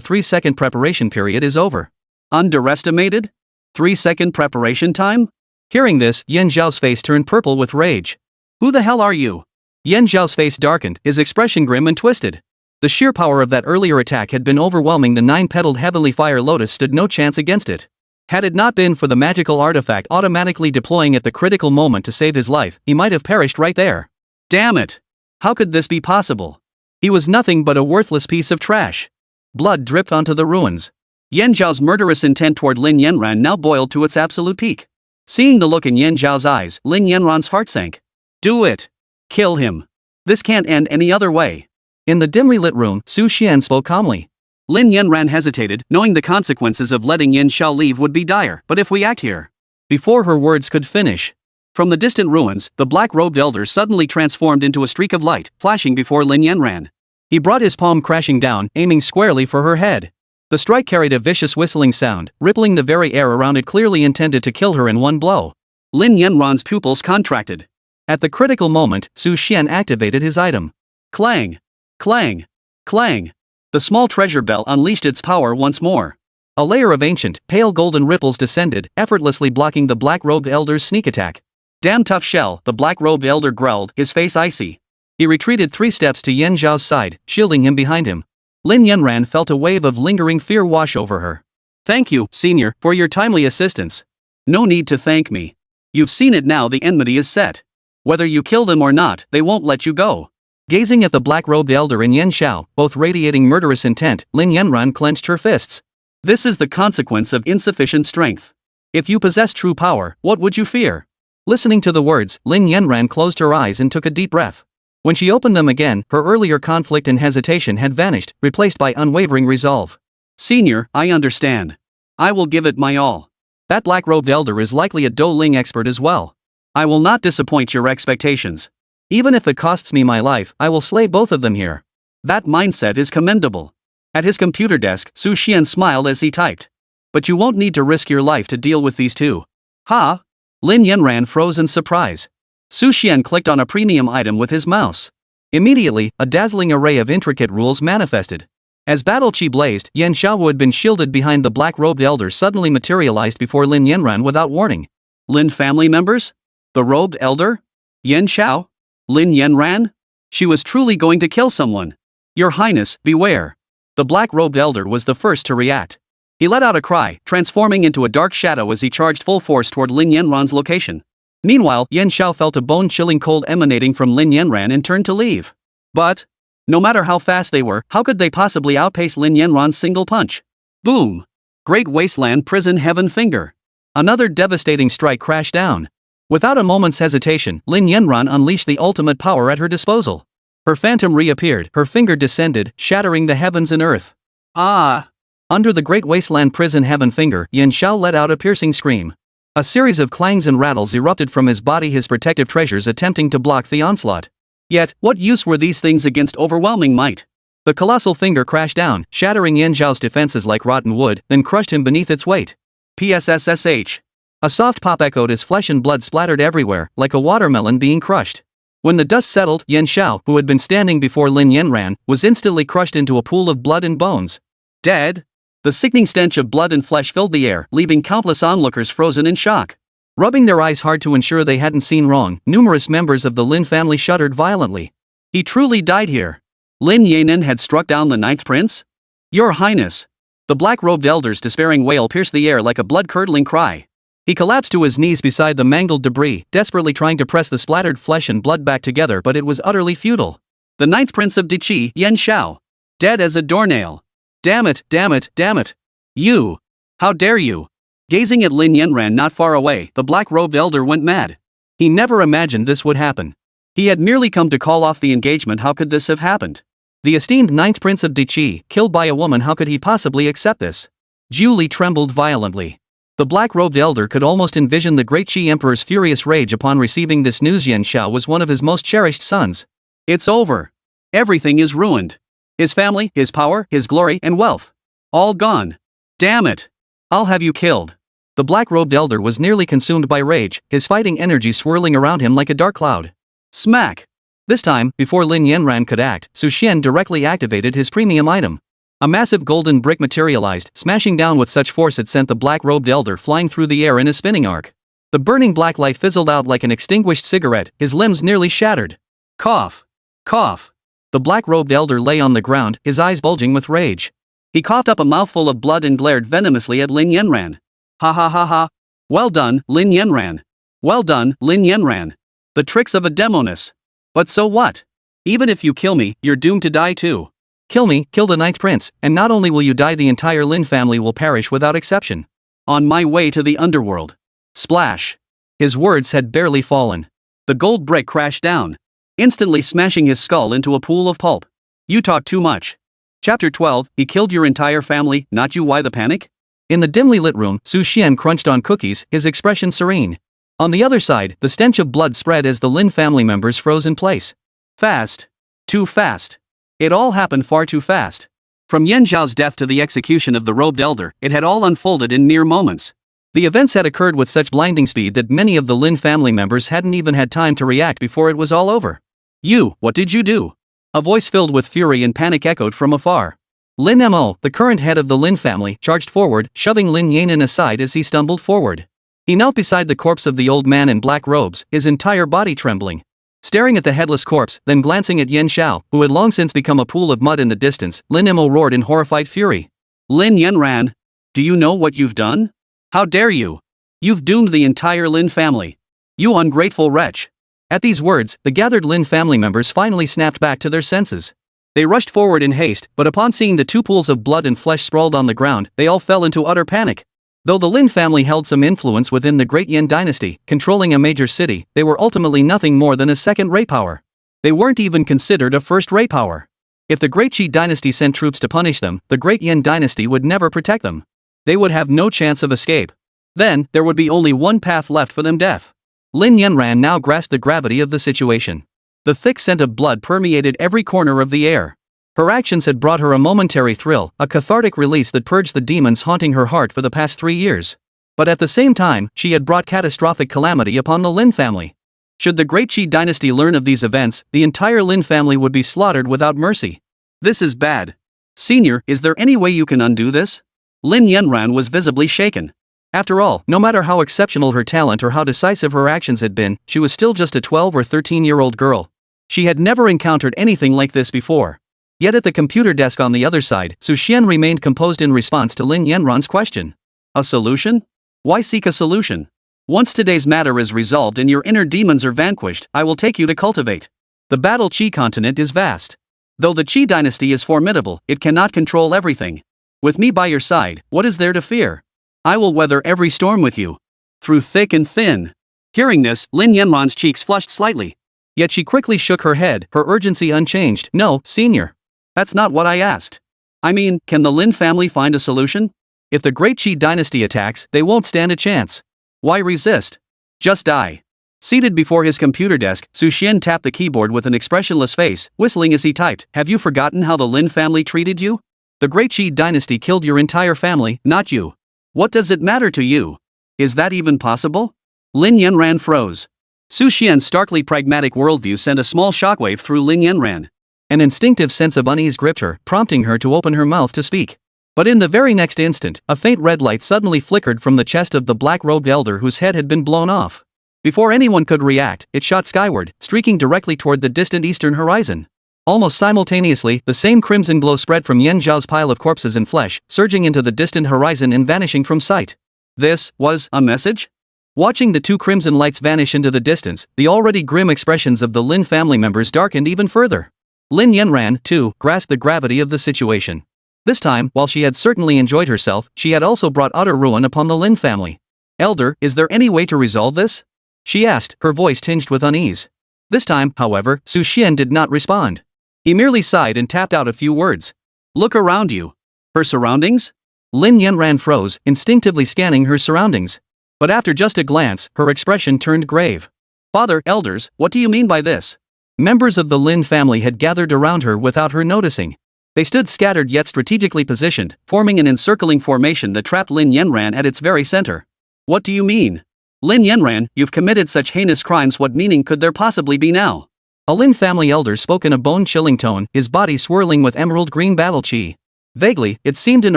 B: 3-second preparation period is over. Underestimated? 3-second preparation time? Hearing this, Yan Xiao's face turned purple with rage. Who the hell are you? Yan Xiao's face darkened, his expression grim and twisted. The sheer power of that earlier attack had been overwhelming. The 9-petaled heavenly fire lotus stood no chance against it. Had it not been for the magical artifact automatically deploying at the critical moment to save his life, he might have perished right there. Damn it! How could this be possible? He was nothing but a worthless piece of trash. Blood dripped onto the ruins. Yan Zhao's murderous intent toward Lin Yanran now boiled to its absolute peak. Seeing the look in Yan Zhao's eyes, Lin Yanran's heart sank. Do it. Kill him. This can't end any other way.
A: In the dimly lit room, Su Xian spoke calmly.
B: Lin Yanran hesitated, knowing the consequences of letting Yan Zhao leave would be dire. But if we act here...
A: Before her words could finish,
B: from the distant ruins, the black-robed elder suddenly transformed into a streak of light, flashing before Lin Yanran.
A: He brought his palm crashing down, aiming squarely for her head. The strike carried a vicious whistling sound, rippling the very air around it, clearly intended to kill her in one blow.
B: Lin Yanran's pupils contracted.
A: At the critical moment, Su Xian activated his item.
B: Clang! Clang! Clang! The small treasure bell unleashed its power once more.
A: A layer of ancient, pale golden ripples descended, effortlessly blocking the black-robed elder's sneak attack.
B: Damn tough shell, the black-robed elder growled, his face icy.
A: He retreated 3 steps to Yan Zhao's side, shielding him behind him. Lin Yanran felt a wave of lingering fear wash over her.
B: Thank you, senior, for your timely assistance. No need to thank me. You've seen it now, the enmity is set. Whether you kill them or not, they won't let you go.
A: Gazing at the black-robed elder and Yan Zhao, both radiating murderous intent, Lin Yanran clenched her fists.
B: This is the consequence of insufficient strength. If you possess true power, what would you fear?
A: Listening to the words, Lin Yanran closed her eyes and took a deep breath. When she opened them again, her earlier conflict and hesitation had vanished, replaced by unwavering resolve.
B: Senior, I understand. I will give it my all.
A: That black-robed elder is likely a Do Ling expert as well.
B: I will not disappoint your expectations.
A: Even if it costs me my life, I will slay both of them here.
B: That mindset is commendable. At his computer desk, Su Xian smiled as he typed. But you won't need to risk your life to deal with these two.
A: Ha!
B: Lin Yanran froze in surprise. Su Xian clicked on a premium item with his mouse.
A: Immediately, a dazzling array of intricate rules manifested. As battle chi blazed, Yan Zhao, who had been shielded behind the black-robed elder, suddenly materialized before Lin Yanran without warning.
B: Lin family members? The robed elder? Yan Zhao? Lin Yanran? She was truly going to kill someone. Your Highness, beware. The black-robed elder was the first to react. He let out a cry, transforming into a dark shadow as he charged full force toward Lin Yanran's location. Meanwhile, Yan Zhao felt a bone-chilling cold emanating from Lin Yanran and turned to leave. But, no matter how fast they were, how could they possibly outpace Lin Yanran's single punch? Boom! Great Wasteland Prison Heaven Finger. Another devastating strike crashed down. Without a moment's hesitation, Lin Yanran unleashed the ultimate power at her disposal. Her phantom reappeared, her finger descended, shattering the heavens and earth. Ah! Under the Great Wasteland Prison Heaven Finger, Yan Zhao let out a piercing scream. A series of clangs and rattles erupted from his body, his protective treasures attempting to block the onslaught. Yet, what use were these things against overwhelming might? The colossal finger crashed down, shattering Yan Zhao's defenses like rotten wood, then crushed him beneath its weight. PSSSH. A soft pop echoed as flesh and blood splattered everywhere, like a watermelon being crushed. When the dust settled, Yan Zhao, who had been standing before Lin Yanran, was instantly crushed into a pool of blood and bones. Dead? The sickening stench of blood and flesh filled the air, leaving countless onlookers frozen in shock. Rubbing their eyes hard to ensure they hadn't seen wrong, numerous members of the Lin family shuddered violently. He truly died here. Lin Yanan had struck down the 9th prince? Your Highness! The black-robed elder's despairing wail pierced the air like a blood-curdling cry. He collapsed to his knees beside the mangled debris, desperately trying to press the splattered flesh and blood back together, but it was utterly futile. The 9th prince of Diqi, Yan Zhao. Dead as a doornail. Damn it, damn it, damn it. You! How dare you! Gazing at Lin Yanran not far away, the black-robed elder went mad. He never imagined this would happen. He had merely come to call off the engagement. How could this have happened? The esteemed 9th prince of Diqi, killed by a woman. How could he possibly accept this? Julie trembled violently. The black-robed elder could almost envision the great Qi emperor's furious rage upon receiving this news. Yan Zhao was one of his most cherished sons. It's over. Everything is ruined. His family, his power, his glory, and wealth. All gone. Damn it. I'll have you killed. The black-robed elder was nearly consumed by rage, his fighting energy swirling around him like a dark cloud. Smack. This time, before Lin Yanran could act, Su Xian directly activated his premium item. A massive golden brick materialized, smashing down with such force it sent the black-robed elder flying through the air in a spinning arc. The burning black light fizzled out like an extinguished cigarette, his limbs nearly shattered. Cough. Cough. The black-robed elder lay on the ground, his eyes bulging with rage. He coughed up a mouthful of blood and glared venomously at Lin Yanran. Ha ha ha ha. Well done, Lin Yanran. Well done, Lin Yanran. The tricks of a demoness. But so what? Even if you kill me, you're doomed to die too.
A: Kill me, kill the ninth prince, and not only will you die, the entire Lin family will perish without exception.
B: On my way to the underworld. Splash. His words had barely fallen. The gold brick crashed down, instantly smashing his skull into a pool of pulp. You talk too much. Chapter 12, he killed your entire family, not you. Why the panic?
A: In the dimly lit room, Xuan crunched on cookies, his expression serene. On the other side, the stench of blood spread as the Lin family members froze in place.
B: Fast. Too fast. It all happened far too fast. From Yan Zhao's death to the execution of the robed elder, it had all unfolded in mere moments.
A: The events had occurred with such blinding speed that many of the Lin family members hadn't even had time to react before it was all over.
B: You, what did you do?
A: A voice filled with fury and panic echoed from afar. Lin Mo, the current head of the Lin family, charged forward, shoving Lin Yanin aside as he stumbled forward. He knelt beside the corpse of the old man in black robes, his entire body trembling. Staring at the headless corpse, then glancing at Yan Xiao, who had long since become a pool of mud in the distance, Lin Mo roared in horrified fury.
B: Lin Yanran, do you know what you've done? How dare you? You've doomed the entire Lin family. You ungrateful wretch.
A: At these words, the gathered Lin family members finally snapped back to their senses. They rushed forward in haste, but upon seeing the two pools of blood and flesh sprawled on the ground, they all fell into utter panic. Though the Lin family held some influence within the Great Yan dynasty, controlling a major city, they were ultimately nothing more than a second-rate power. They weren't even considered a first-rate power. If the Great Qi dynasty sent troops to punish them, the Great Yan dynasty would never protect them. They would have no chance of escape. Then, there would be only one path left for them: death. Lin Yanran now grasped the gravity of the situation. The thick scent of blood permeated every corner of the air. Her actions had brought her a momentary thrill, a cathartic release that purged the demons haunting her heart for the past 3 years. But at the same time, she had brought catastrophic calamity upon the Lin family. Should the Great Qi dynasty learn of these events, the entire Lin family would be slaughtered without mercy.
B: This is bad. Senior, is there any way you can undo this? Lin Yanran was visibly shaken.
A: After all, no matter how exceptional her talent or how decisive her actions had been, she was still just a 12 or 13-year-old girl. She had never encountered anything like this before. Yet at the computer desk on the other side, Su Xian remained composed in response to Lin Yanran's question.
B: A solution? Why seek a solution? Once today's matter is resolved and your inner demons are vanquished, I will take you to cultivate. The battle Qi continent is vast. Though the Qi dynasty is formidable, it cannot control everything. With me by your side, what is there to fear? I will weather every storm with you. Through thick and thin. Hearing this, Lin Yanran's cheeks flushed slightly.
A: Yet she quickly shook her head, her urgency unchanged. No, senior.
B: That's not what I asked. I mean, can the Lin family find a solution?
A: If the Great Qi dynasty attacks, they won't stand a chance.
B: Why resist? Just die. Seated before his computer desk, Su Xian tapped the keyboard with an expressionless face, whistling as he typed. Have you forgotten how the Lin family treated you?
A: The Great Qi dynasty killed your entire family, not you.
B: What does it matter to you? Is that even possible? Lin Yanran froze. Su Xian's starkly pragmatic worldview sent a small shockwave through Lin Yanran.
A: An instinctive sense of unease gripped her, prompting her to open her mouth to speak. But in the very next instant, a faint red light suddenly flickered from the chest of the black-robed elder whose head had been blown off. Before anyone could react, it shot skyward, streaking directly toward the distant eastern horizon. Almost simultaneously, the same crimson glow spread from Yan Zhao's pile of corpses and flesh, surging into the distant horizon and vanishing from sight.
B: This was a message?
A: Watching the two crimson lights vanish into the distance, the already grim expressions of the Lin family members darkened even further. Lin Yanran, too, grasped the gravity of the situation. This time, while she had certainly enjoyed herself, she had also brought utter ruin upon the Lin family. Elder, is there any way to resolve this? She asked, her voice tinged with unease. This time, however, Su Xian did not respond. He merely sighed and tapped out a few words.
B: Look around you. Her surroundings?
A: Lin Yanran froze, instinctively scanning her surroundings. But after just a glance, her expression turned grave.
B: Father, elders, what do you mean by this?
A: Members of the Lin family had gathered around her without her noticing. They stood scattered yet strategically positioned, forming an encircling formation that trapped Lin Yanran at its very center.
B: What do you mean? Lin Yanran, you've committed such heinous crimes. What meaning could there possibly be now?
A: A Lin family elder spoke in a bone-chilling tone, his body swirling with emerald-green battle chi. Vaguely, it seemed an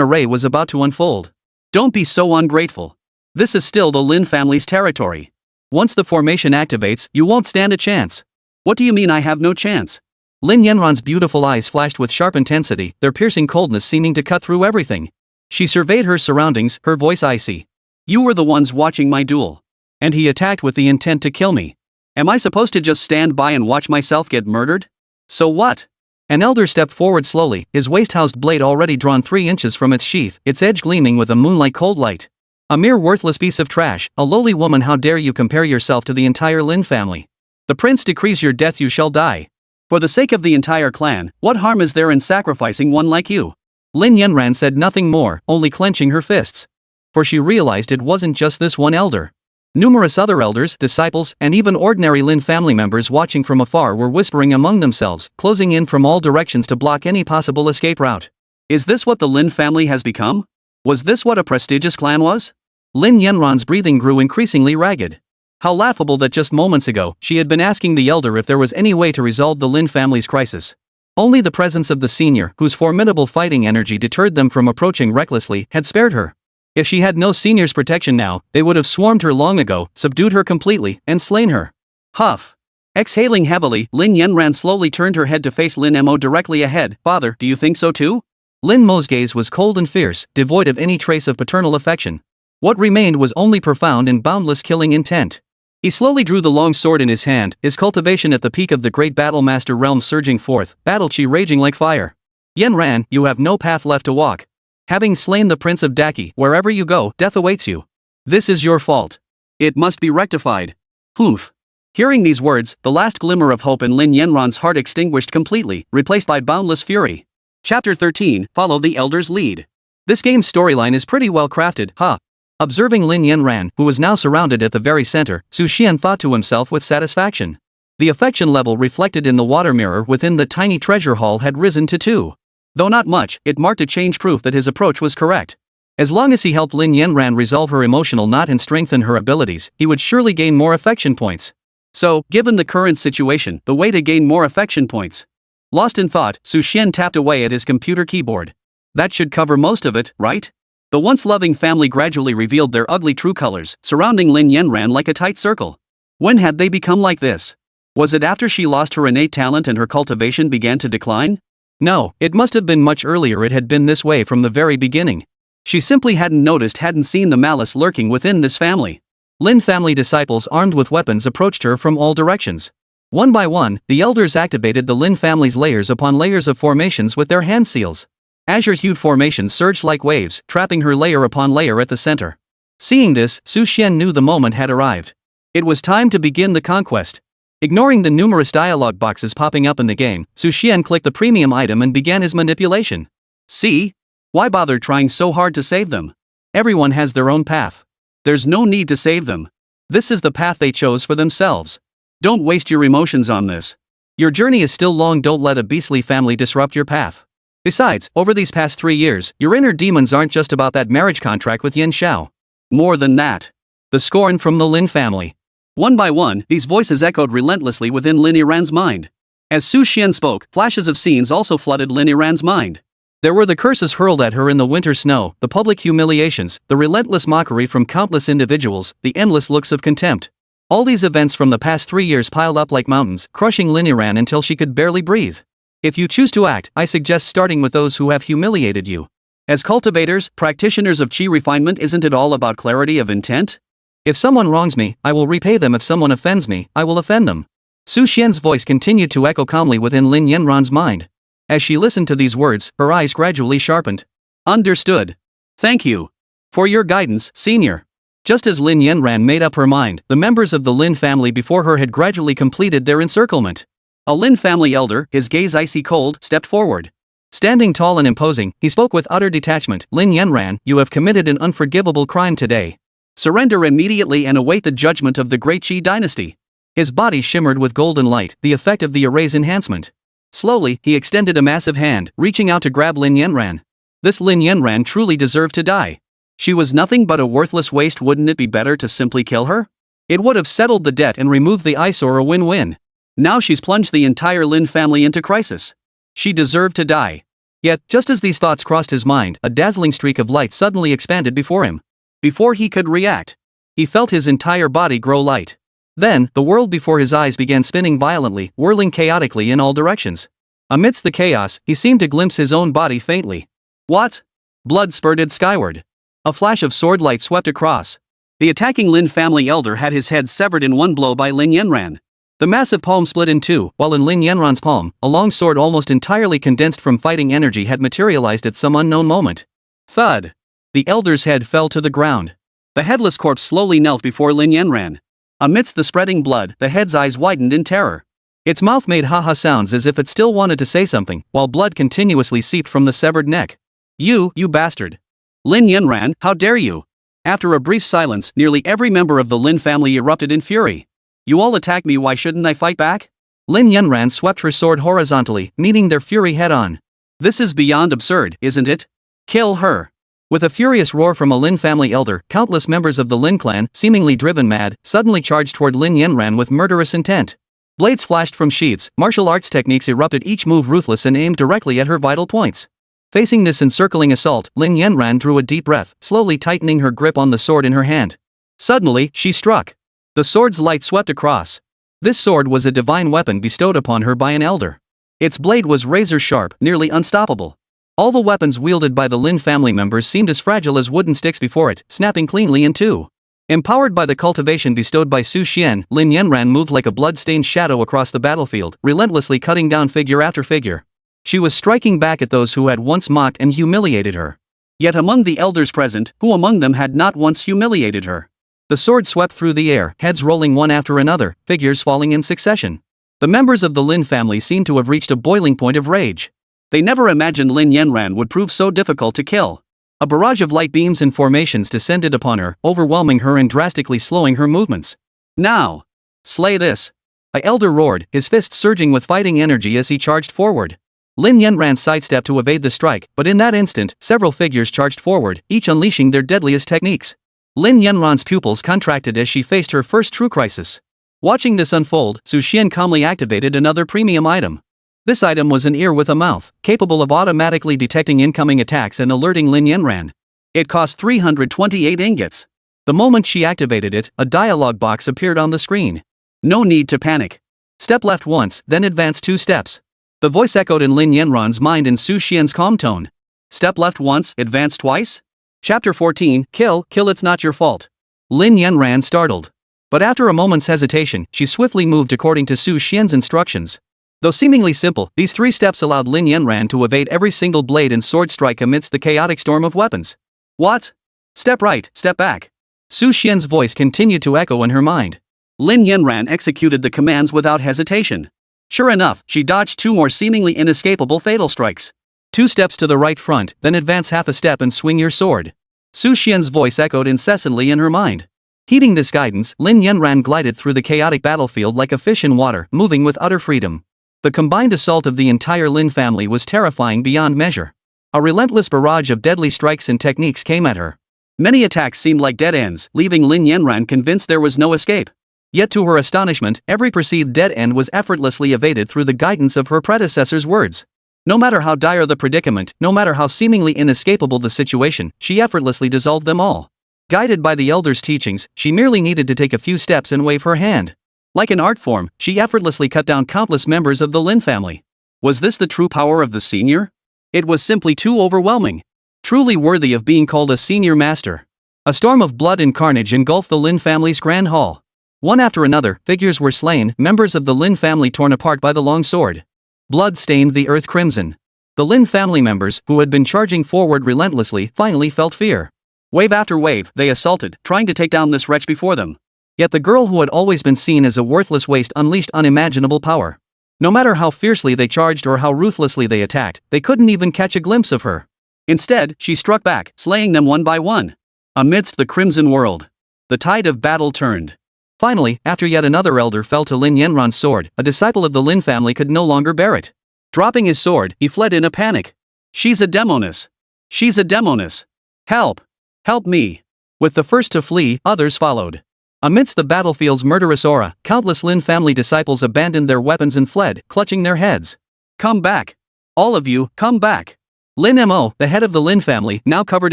A: array was about to unfold.
B: Don't be so ungrateful. This is still the Lin family's territory.
A: Once the formation activates, you won't stand a chance.
B: What do you mean I have no chance?
A: Lin Yanran's beautiful eyes flashed with sharp intensity, their piercing coldness seeming to cut through everything. She surveyed her surroundings, her voice icy.
B: You were the ones watching my duel.
A: And he attacked with the intent to kill me.
B: Am I supposed to just stand by and watch myself get murdered? So what?
A: An elder stepped forward slowly, his waist-housed blade already drawn 3 inches from its sheath, its edge gleaming with a moonlight cold light. A mere worthless piece of trash, a lowly woman, how dare you compare yourself to the entire Lin family? The prince decrees your death, you shall die. For the sake of the entire clan, what harm is there in sacrificing one like you? Lin Yanran said nothing more, only clenching her fists. For she realized it wasn't just this one elder. Numerous other elders, disciples, and even ordinary Lin family members watching from afar were whispering among themselves, closing in from all directions to block any possible escape route. Is this what the Lin family has become? Was this what a prestigious clan was? Lin Yanran's breathing grew increasingly ragged. How laughable that just moments ago, she had been asking the elder if there was any way to resolve the Lin family's crisis. Only the presence of the senior, whose formidable fighting energy deterred them from approaching recklessly, had spared her. If she had no senior's protection now, they would have swarmed her long ago, subdued her completely, and slain her. Huff. Exhaling heavily, Lin Yanran slowly turned her head to face Lin Mo directly ahead. Father, do you think so too? Lin Mo's gaze was cold and fierce, devoid of any trace of paternal affection. What remained was only profound and boundless killing intent. He slowly drew the long sword in his hand, his cultivation at the peak of the great battle master realm surging forth, battle chi raging like fire. Yanran, you have no path left to walk. Having slain the Prince of Daki, wherever you go, death awaits you. This is your fault. It must be rectified. Poof. Hearing these words, the last glimmer of hope in Lin Yanran's heart extinguished completely, replaced by boundless fury. Chapter 13, Follow the Elder's Lead. This game's storyline is pretty well crafted, huh? Observing Lin Yanran, who was now surrounded at the very center, Su Xian thought to himself with satisfaction. The affection level reflected in the water mirror within the tiny treasure hall had risen to 2. Though not much, it marked a change, proof that his approach was correct. As long as he helped Lin Yanran resolve her emotional knot and strengthen her abilities, he would surely gain more affection points. So, given the current situation, the way to gain more affection points. Lost in thought, Su Xian tapped away at his computer keyboard. That should cover most of it, right? The once loving family gradually revealed their ugly true colors, surrounding Lin Yanran like a tight circle. When had they become like this? Was it after she lost her innate talent and her cultivation began to decline? No, it must have been much earlier. It had been this way from the very beginning. She simply hadn't noticed, hadn't seen the malice lurking within this family. Lin family disciples armed with weapons approached her from all directions. One by one, the elders activated the Lin family's layers upon layers of formations with their hand seals. Azure-hued formations surged like waves, trapping her layer upon layer at the center. Seeing this, Su Xian knew the moment had arrived. It was time to begin the conquest. Ignoring the numerous dialogue boxes popping up in the game, Su Xian clicked the premium item and began his manipulation. See? Why bother trying so hard to save them? Everyone has their own path. There's no need to save them. This is the path they chose for themselves. Don't waste your emotions on this. Your journey is still long. Don't let a beastly family disrupt your path. Besides, over these past 3 years, your inner demons aren't just about that marriage contract with Yin Xiao. More than that. The scorn from the Lin family. One by one, these voices echoed relentlessly within Lin Yiran's mind. As Su Xian spoke, flashes of scenes also flooded Lin Yiran's mind. There were the curses hurled at her in the winter snow, the public humiliations, the relentless mockery from countless individuals, the endless looks of contempt. All these events from the past 3 years piled up like mountains, crushing Lin Yiran until she could barely breathe. If you choose to act, I suggest starting with those who have humiliated you. As cultivators, practitioners of chi refinement, isn't it all about clarity of intent? If someone wrongs me, I will repay them. If someone offends me, I will offend them. Su Xian's voice continued to echo calmly within Lin Yanran's mind. As she listened to these words, her eyes gradually sharpened. Understood. Thank you for your guidance, senior. Just as Lin Yanran made up her mind, the members of the Lin family before her had gradually completed their encirclement. A Lin family elder, his gaze icy cold, stepped forward. Standing tall and imposing, he spoke with utter detachment. Lin Yanran, you have committed an unforgivable crime today. Surrender immediately and await the judgment of the Great Qi dynasty. His body shimmered with golden light, the effect of the array's enhancement. Slowly, he extended a massive hand, reaching out to grab Lin Yanran. This Lin Yanran truly deserved to die. She was nothing but a worthless waste. Wouldn't it be better to simply kill her? It would have settled the debt and removed the eyesore. A win-win. Now she's plunged the entire Lin family into crisis. She deserved to die. Yet, just as these thoughts crossed his mind, a dazzling streak of light suddenly expanded before him. Before he could react, he felt his entire body grow light. Then, the world before his eyes began spinning violently, whirling chaotically in all directions. Amidst the chaos, he seemed to glimpse his own body faintly. What? Blood spurted skyward. A flash of sword light swept across. The attacking Lin family elder had his head severed in one blow by Lin Yanran.
B: The massive palm split in two, while in Lin Yanran's palm, a long sword almost entirely condensed from fighting energy had materialized at some unknown moment. Thud! The elder's head fell to the ground. The headless corpse slowly knelt before Lin Yanran. Amidst the spreading blood, the head's eyes widened in terror. Its mouth made ha-ha sounds as if it still wanted to say something, while blood continuously seeped from the severed neck. You bastard! Lin Yanran, how dare you! After a brief silence, nearly every member of the Lin family erupted in fury. You all attack me, why shouldn't I fight back? Lin Yanran swept her sword horizontally, meeting their fury head-on. This is beyond absurd, isn't it? Kill her! With a furious roar from a Lin family elder, countless members of the Lin clan, seemingly driven mad, suddenly charged toward Lin Yanran with murderous intent. Blades flashed from sheaths, martial arts techniques erupted, each move ruthless and aimed directly at her vital points. Facing this encircling assault, Lin Yanran drew a deep breath, slowly tightening her grip on the sword in her hand. Suddenly, she struck. The sword's light swept across. This sword was a divine weapon bestowed upon her by an elder. Its blade was razor-sharp, nearly unstoppable. All the weapons wielded by the Lin family members seemed as fragile as wooden sticks before it, snapping cleanly in two. Empowered by the cultivation bestowed by Su Xian, Lin Yanran moved like a blood-stained shadow across the battlefield, relentlessly cutting down figure after figure. She was striking back at those who had once mocked and humiliated her. Yet among the elders present, who among them had not once humiliated her? The sword swept through the air, heads rolling one after another, figures falling in succession. The members of the Lin family seemed to have reached a boiling point of rage. They never imagined Lin Yanran would prove so difficult to kill. A barrage of light beams and formations descended upon her, overwhelming her and drastically slowing her movements. Now! Slay this! A elder roared, his fists surging with fighting energy as he charged forward. Lin Yanran sidestepped to evade the strike, but in that instant, several figures charged forward, each unleashing their deadliest techniques. Lin Yanran's pupils contracted as she faced her first true crisis. Watching this unfold, Su Xian calmly activated another premium item. This item was an ear with a mouth, capable of automatically detecting incoming attacks and alerting Lin Yanran. It cost 328 ingots. The moment she activated it, a dialogue box appeared on the screen. No need to panic. Step left once, then advance 2 steps. The voice echoed in Lin Yanran's mind in Su Xian's calm tone. Step left once, advance twice? Chapter 14, Kill, it's not your fault. Lin Yanran startled. But after a moment's hesitation, she swiftly moved according to Su Xian's instructions. Though seemingly simple, these 3 steps allowed Lin Yanran to evade every single blade and sword strike amidst the chaotic storm of weapons. What? Step right, step back. Su Xian's voice continued to echo in her mind. Lin Yanran executed the commands without hesitation. Sure enough, she dodged 2 more seemingly inescapable fatal strikes. 2 steps to the right front, then advance half a step and swing your sword. Su Xian's voice echoed incessantly in her mind. Heeding this guidance, Lin Yanran glided through the chaotic battlefield like a fish in water, moving with utter freedom. The combined assault of the entire Lin family was terrifying beyond measure. A relentless barrage of deadly strikes and techniques came at her. Many attacks seemed like dead ends, leaving Lin Yanran convinced there was no escape. Yet to her astonishment, every perceived dead end was effortlessly evaded through the guidance of her predecessor's words. No matter how dire the predicament, no matter how seemingly inescapable the situation, she effortlessly dissolved them all. Guided by the elder's teachings, she merely needed to take a few steps and wave her hand. Like an art form, she effortlessly cut down countless members of the Lin family. Was this the true power of the senior? It was simply too overwhelming. Truly worthy of being called a senior master. A storm of blood and carnage engulfed the Lin family's grand hall. One after another, figures were slain, members of the Lin family torn apart by the long sword. Blood stained the earth crimson. The Lin family members, who had been charging forward relentlessly, finally felt fear. Wave after wave, they assaulted, trying to take down this wretch before them. Yet the girl who had always been seen as a worthless waste unleashed unimaginable power. No matter how fiercely they charged or how ruthlessly they attacked, they couldn't even catch a glimpse of her. Instead, she struck back, slaying them one by one. Amidst the crimson world, the tide of battle turned. Finally, after yet another elder fell to Lin Yanran's sword, a disciple of the Lin family could no longer bear it. Dropping his sword, he fled in a panic. She's a demoness. She's a demoness. Help! Help me! With the first to flee, others followed. Amidst the battlefield's murderous aura, countless Lin family disciples abandoned their weapons and fled, clutching their heads. Come back! All of you, come back! Lin Mo, the head of the Lin family, now covered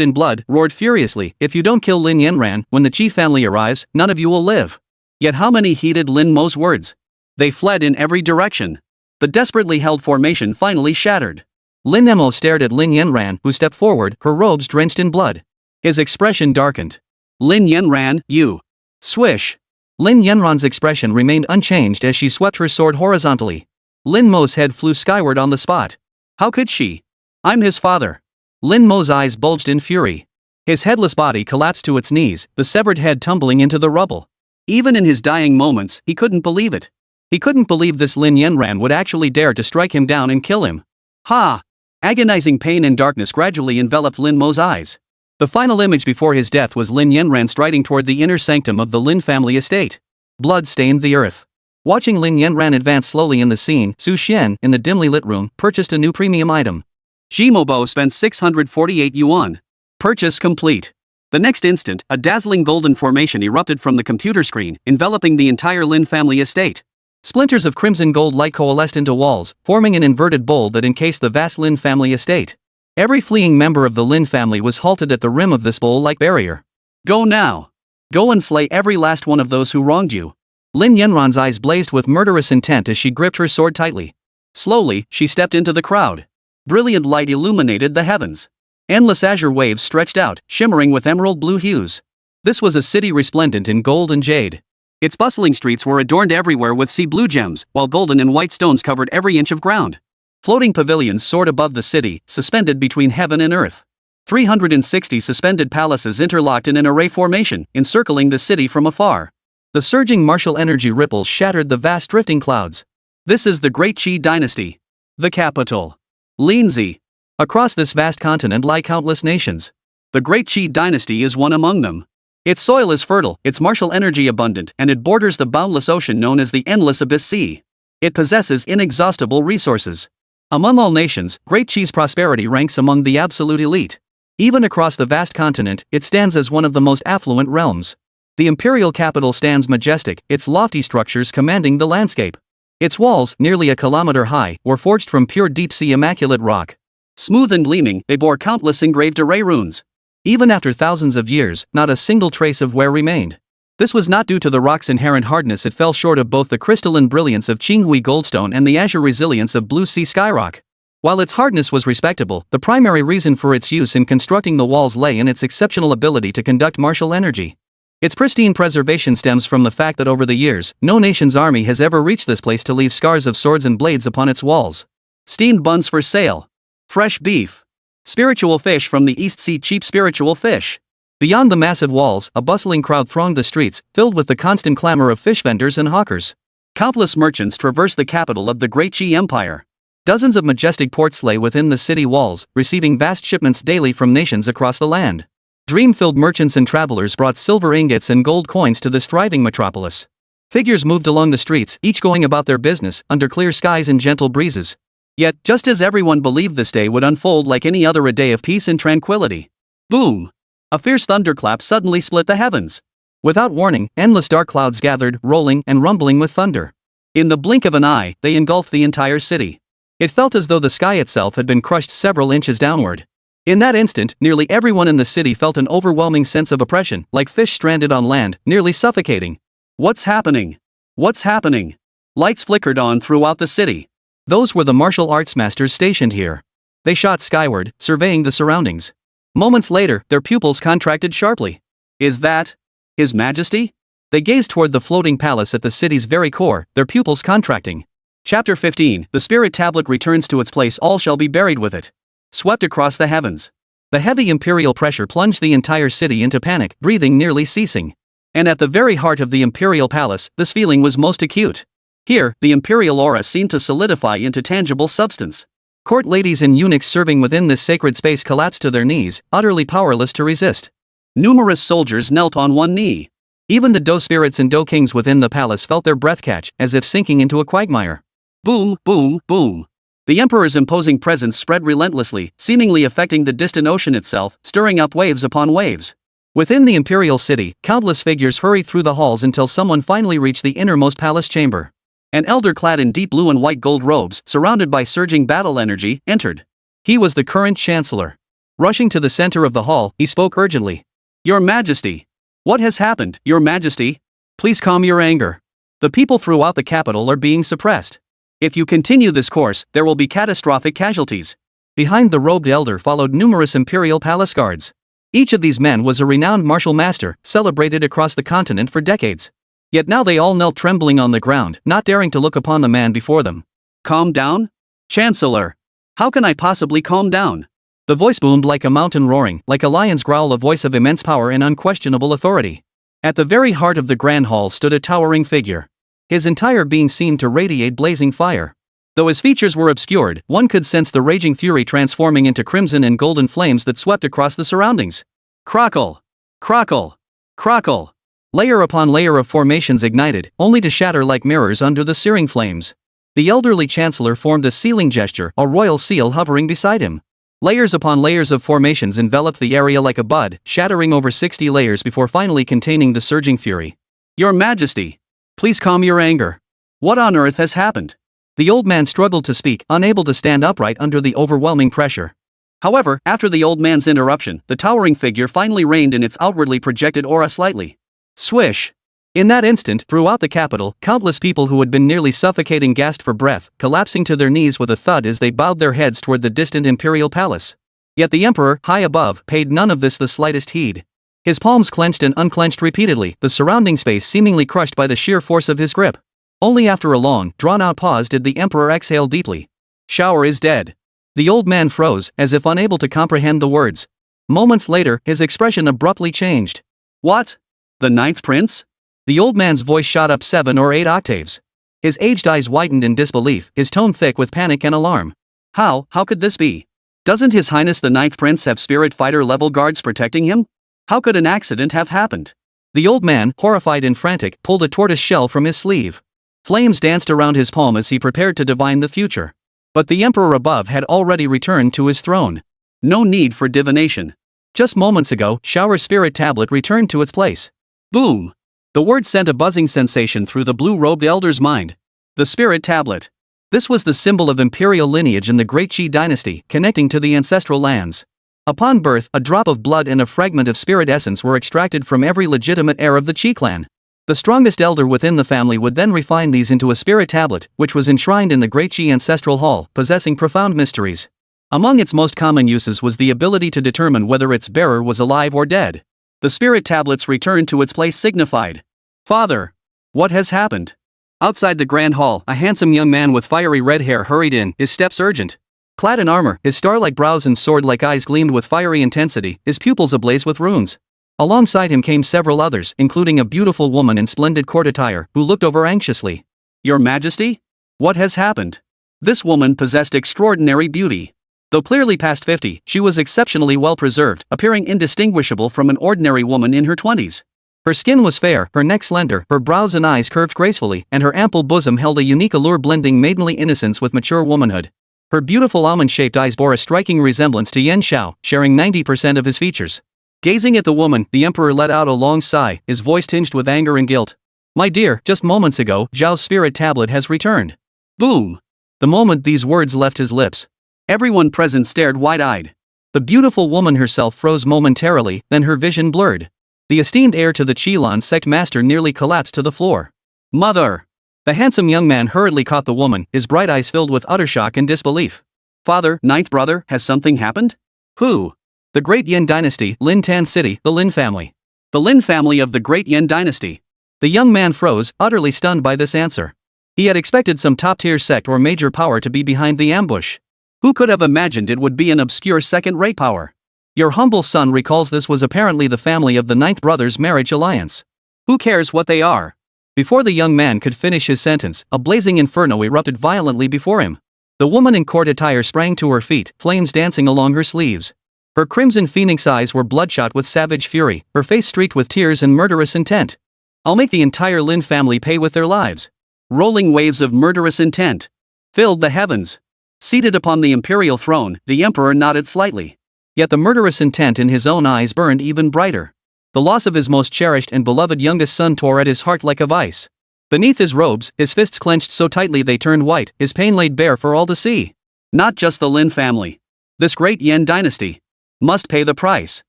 B: in blood, roared furiously, if you don't kill Lin Yanran, when the Chi family arrives, none of you will live. Yet how many heeded Lin Mo's words? They fled in every direction. The desperately held formation finally shattered. Lin Mo stared at Lin Yanran, who stepped forward, her robes drenched in blood. His expression darkened. Lin Yanran, you. Swish.
A: Lin Yanran's expression remained unchanged as she swept her sword horizontally. Lin Mo's head flew skyward on the spot. How could she? I'm his father. Lin Mo's eyes bulged in fury. His headless body collapsed to its knees, the severed head tumbling into the rubble. Even in his dying moments, he couldn't believe it. He couldn't believe this Lin Yanran would actually dare to strike him down and kill him. Ha! Agonizing pain and darkness gradually enveloped Lin Mo's eyes. The final image before his death was Lin Yanran striding toward the inner sanctum of the Lin family estate. Blood stained the earth. Watching Lin Yanran advance slowly in the scene, Su Xian, in the dimly lit room, purchased a new premium item. Jimobo spent 648 yuan. Purchase complete. The next instant, a dazzling golden formation erupted from the computer screen, enveloping the entire Lin family estate. Splinters of crimson gold light coalesced into walls, forming an inverted bowl that encased the vast Lin family estate. Every fleeing member of the Lin family was halted at the rim of this bowl-like barrier. Go now. Go and slay every last one of those who wronged you. Lin Yanran's eyes blazed with murderous intent as she gripped her sword tightly. Slowly, she stepped into the crowd. Brilliant light illuminated the heavens. Endless azure waves stretched out, shimmering with emerald blue hues. This was a city resplendent in gold and jade. Its bustling streets were adorned everywhere with sea blue gems, while golden and white stones covered every inch of ground. Floating pavilions soared above the city, suspended between heaven and earth. 360 suspended palaces interlocked in an array formation, encircling the city from afar. The surging martial energy ripples shattered the vast drifting clouds. This is the Great Qi dynasty. The capital. Linzi. Across this vast continent lie countless nations. The Great Qi dynasty is one among them. Its soil is fertile, its martial energy abundant, and it borders the boundless ocean known as the Endless Abyss Sea. It possesses inexhaustible resources. Among all nations, Great Qi's prosperity ranks among the absolute elite. Even across the vast continent, it stands as one of the most affluent realms. The imperial capital stands majestic, its lofty structures commanding the landscape. Its walls, nearly a kilometer high, were forged from pure deep-sea immaculate rock. Smooth and gleaming, they bore countless engraved array runes. Even after thousands of years, not a single trace of wear remained. This was not due to the rock's inherent hardness. It fell short of both the crystalline brilliance of Qinghui goldstone and the azure resilience of blue sea skyrock. While its hardness was respectable, the primary reason for its use in constructing the walls lay in its exceptional ability to conduct martial energy. Its pristine preservation stems from the fact that over the years, no nation's army has ever reached this place to leave scars of swords and blades upon its walls. Steamed buns for sale. Fresh beef. Spiritual fish from the East Sea. Cheap spiritual fish. Beyond the massive walls, a bustling crowd thronged the streets, filled with the constant clamor of fish vendors and hawkers. Countless merchants traversed the capital of the Great Qi Empire. Dozens of majestic ports lay within the city walls, receiving vast shipments daily from nations across the land. Dream-filled merchants and travelers brought silver ingots and gold coins to this thriving metropolis. Figures moved along the streets, each going about their business, under clear skies and gentle breezes. Yet, just as everyone believed this day would unfold like any other, a day of peace and tranquility. Boom! A fierce thunderclap suddenly split the heavens. Without warning, endless dark clouds gathered, rolling and rumbling with thunder. In the blink of an eye, they engulfed the entire city. It felt as though the sky itself had been crushed several inches downward. In that instant, nearly everyone in the city felt an overwhelming sense of oppression, like fish stranded on land, nearly suffocating. What's happening? What's happening? Lights flickered on throughout the city. Those were the martial arts masters stationed here. They shot skyward, surveying the surroundings. Moments later, their pupils contracted sharply. Is that His Majesty? They gazed toward the floating palace at the city's very core, their pupils contracting. Chapter 15. The spirit tablet returns to its place. All shall be buried with it. Swept across the heavens. The heavy imperial pressure plunged the entire city into panic, breathing nearly ceasing. And at the very heart of the imperial palace, this feeling was most acute. Here, the imperial aura seemed to solidify into tangible substance. Court ladies and eunuchs serving within this sacred space collapsed to their knees, utterly powerless to resist. Numerous soldiers knelt on one knee. Even the Dou spirits and Dou kings within the palace felt their breath catch, as if sinking into a quagmire. Boom, boom, boom. The emperor's imposing presence spread relentlessly, seemingly affecting the distant ocean itself, stirring up waves upon waves. Within the imperial city, countless figures hurried through the halls until someone finally reached the innermost palace chamber. An elder clad in deep blue and white gold robes, surrounded by surging battle energy, entered. He was the current chancellor. Rushing to the center of the hall, he spoke urgently. Your Majesty! What has happened, Your Majesty? Please calm your anger. The people throughout the capital are being suppressed. If you continue this course, there will be catastrophic casualties. Behind the robed elder followed numerous imperial palace guards. Each of these men was a renowned martial master, celebrated across the continent for decades.
B: Yet now they all knelt trembling on the ground, not daring to look upon the man before them. Calm down? Chancellor! How can I possibly calm down? The voice boomed like a mountain roaring, like a lion's growl, a voice of immense power and unquestionable authority. At the very heart of the grand hall stood a towering figure. His entire being seemed to radiate blazing fire. Though his features were obscured, one could sense the raging fury transforming into crimson and golden flames that swept across the surroundings. Crackle! Crackle! Crackle! Layer upon layer of formations ignited, only to shatter like mirrors under the searing flames. The elderly chancellor formed a sealing gesture, a royal seal hovering beside him. Layers upon layers of formations enveloped the area like a bud, shattering over 60 layers before finally containing the surging fury. Your Majesty! Please calm your anger. What on earth has happened? The old man struggled to speak, unable to stand upright under the overwhelming pressure. However, after the old man's interruption, the towering figure finally reined in its outwardly projected aura slightly. Swish! In that instant, throughout the capital, countless people who had been nearly suffocating gasped for breath, collapsing to their knees with a thud as they bowed their heads toward the distant imperial palace. Yet the emperor, high above, paid none of this the slightest heed. His palms clenched and unclenched repeatedly, the surrounding space seemingly crushed by the sheer force of his grip. Only after a long, drawn-out pause did the emperor exhale deeply. Shower is dead. The old man froze, as if unable to comprehend the words. Moments later, his expression abruptly changed. What? The ninth prince? The old man's voice shot up 7 or 8 octaves. His aged eyes widened in disbelief, his tone thick with panic and alarm. How could this be? Doesn't His Highness the ninth prince have spirit fighter level guards protecting him? How could an accident have happened? The old man, horrified and frantic, pulled a tortoise shell from his sleeve. Flames danced around his palm as he prepared to divine the future. But the emperor above had already returned to his throne. No need for divination. Just moments ago, Shower's spirit tablet returned to its place. Boom! The word sent a buzzing sensation through the blue-robed elder's mind. The spirit tablet. This was the symbol of imperial lineage in the Great Qi dynasty, connecting to the ancestral lands. Upon birth, a drop of blood and a fragment of spirit essence were extracted from every legitimate heir of the Qi clan. The strongest elder within the family would then refine these into a spirit tablet, which was enshrined in the Great Qi ancestral hall, possessing profound mysteries. Among its most common uses was the ability to determine whether its bearer was alive or dead. The spirit tablet's return to its place signified. Father! What has happened? Outside the grand hall, a handsome young man with fiery red hair hurried in, his steps urgent. Clad in armor, his star-like brows and sword-like eyes gleamed with fiery intensity, his pupils ablaze with runes. Alongside him came several others, including a beautiful woman in splendid court attire, who looked over anxiously. Your Majesty? What has happened? This woman possessed extraordinary beauty. Though clearly past 50, she was exceptionally well preserved, appearing indistinguishable from an ordinary woman in her 20s. Her skin was fair, her neck slender, her brows and eyes curved gracefully, and her ample bosom held a unique allure blending maidenly innocence with mature womanhood. Her beautiful almond-shaped eyes bore a striking resemblance to Yen Xiao, sharing 90% of his features. Gazing at the woman, the emperor let out a long sigh, his voice tinged with anger and guilt. My dear, just moments ago, Zhao's spirit tablet has returned. Boom! The moment these words left his lips, everyone present stared wide-eyed. The beautiful woman herself froze momentarily, then her vision blurred. The esteemed heir to the Qilin sect master nearly collapsed to the floor. Mother! The handsome young man hurriedly caught the woman, his bright eyes filled with utter shock and disbelief. Father, ninth brother, has something happened? Who? The Great Yin Dynasty, Lin Tan City, the Lin family. The Lin family of the Great Yin Dynasty. The young man froze, utterly stunned by this answer. He had expected some top-tier sect or major power to be behind the ambush. Who could have imagined it would be an obscure second-rate power? Your humble son recalls this was apparently the family of the ninth brother's marriage alliance. Who cares what they are? Before the young man could finish his sentence, a blazing inferno erupted violently before him. The woman in court attire sprang to her feet, flames dancing along her sleeves. Her crimson phoenix eyes were bloodshot with savage fury, her face streaked with tears and murderous intent. I'll make the entire Lin family pay with their lives. Rolling waves of murderous intent filled the heavens. Seated upon the imperial throne, the emperor nodded slightly. Yet the murderous intent in his own eyes burned even brighter. The loss of his most cherished and beloved youngest son tore at his heart like a vice. Beneath his robes, his fists clenched so tightly they turned white, his pain laid bare for all to see. Not just the Lin family. This great Yin dynasty must pay the price.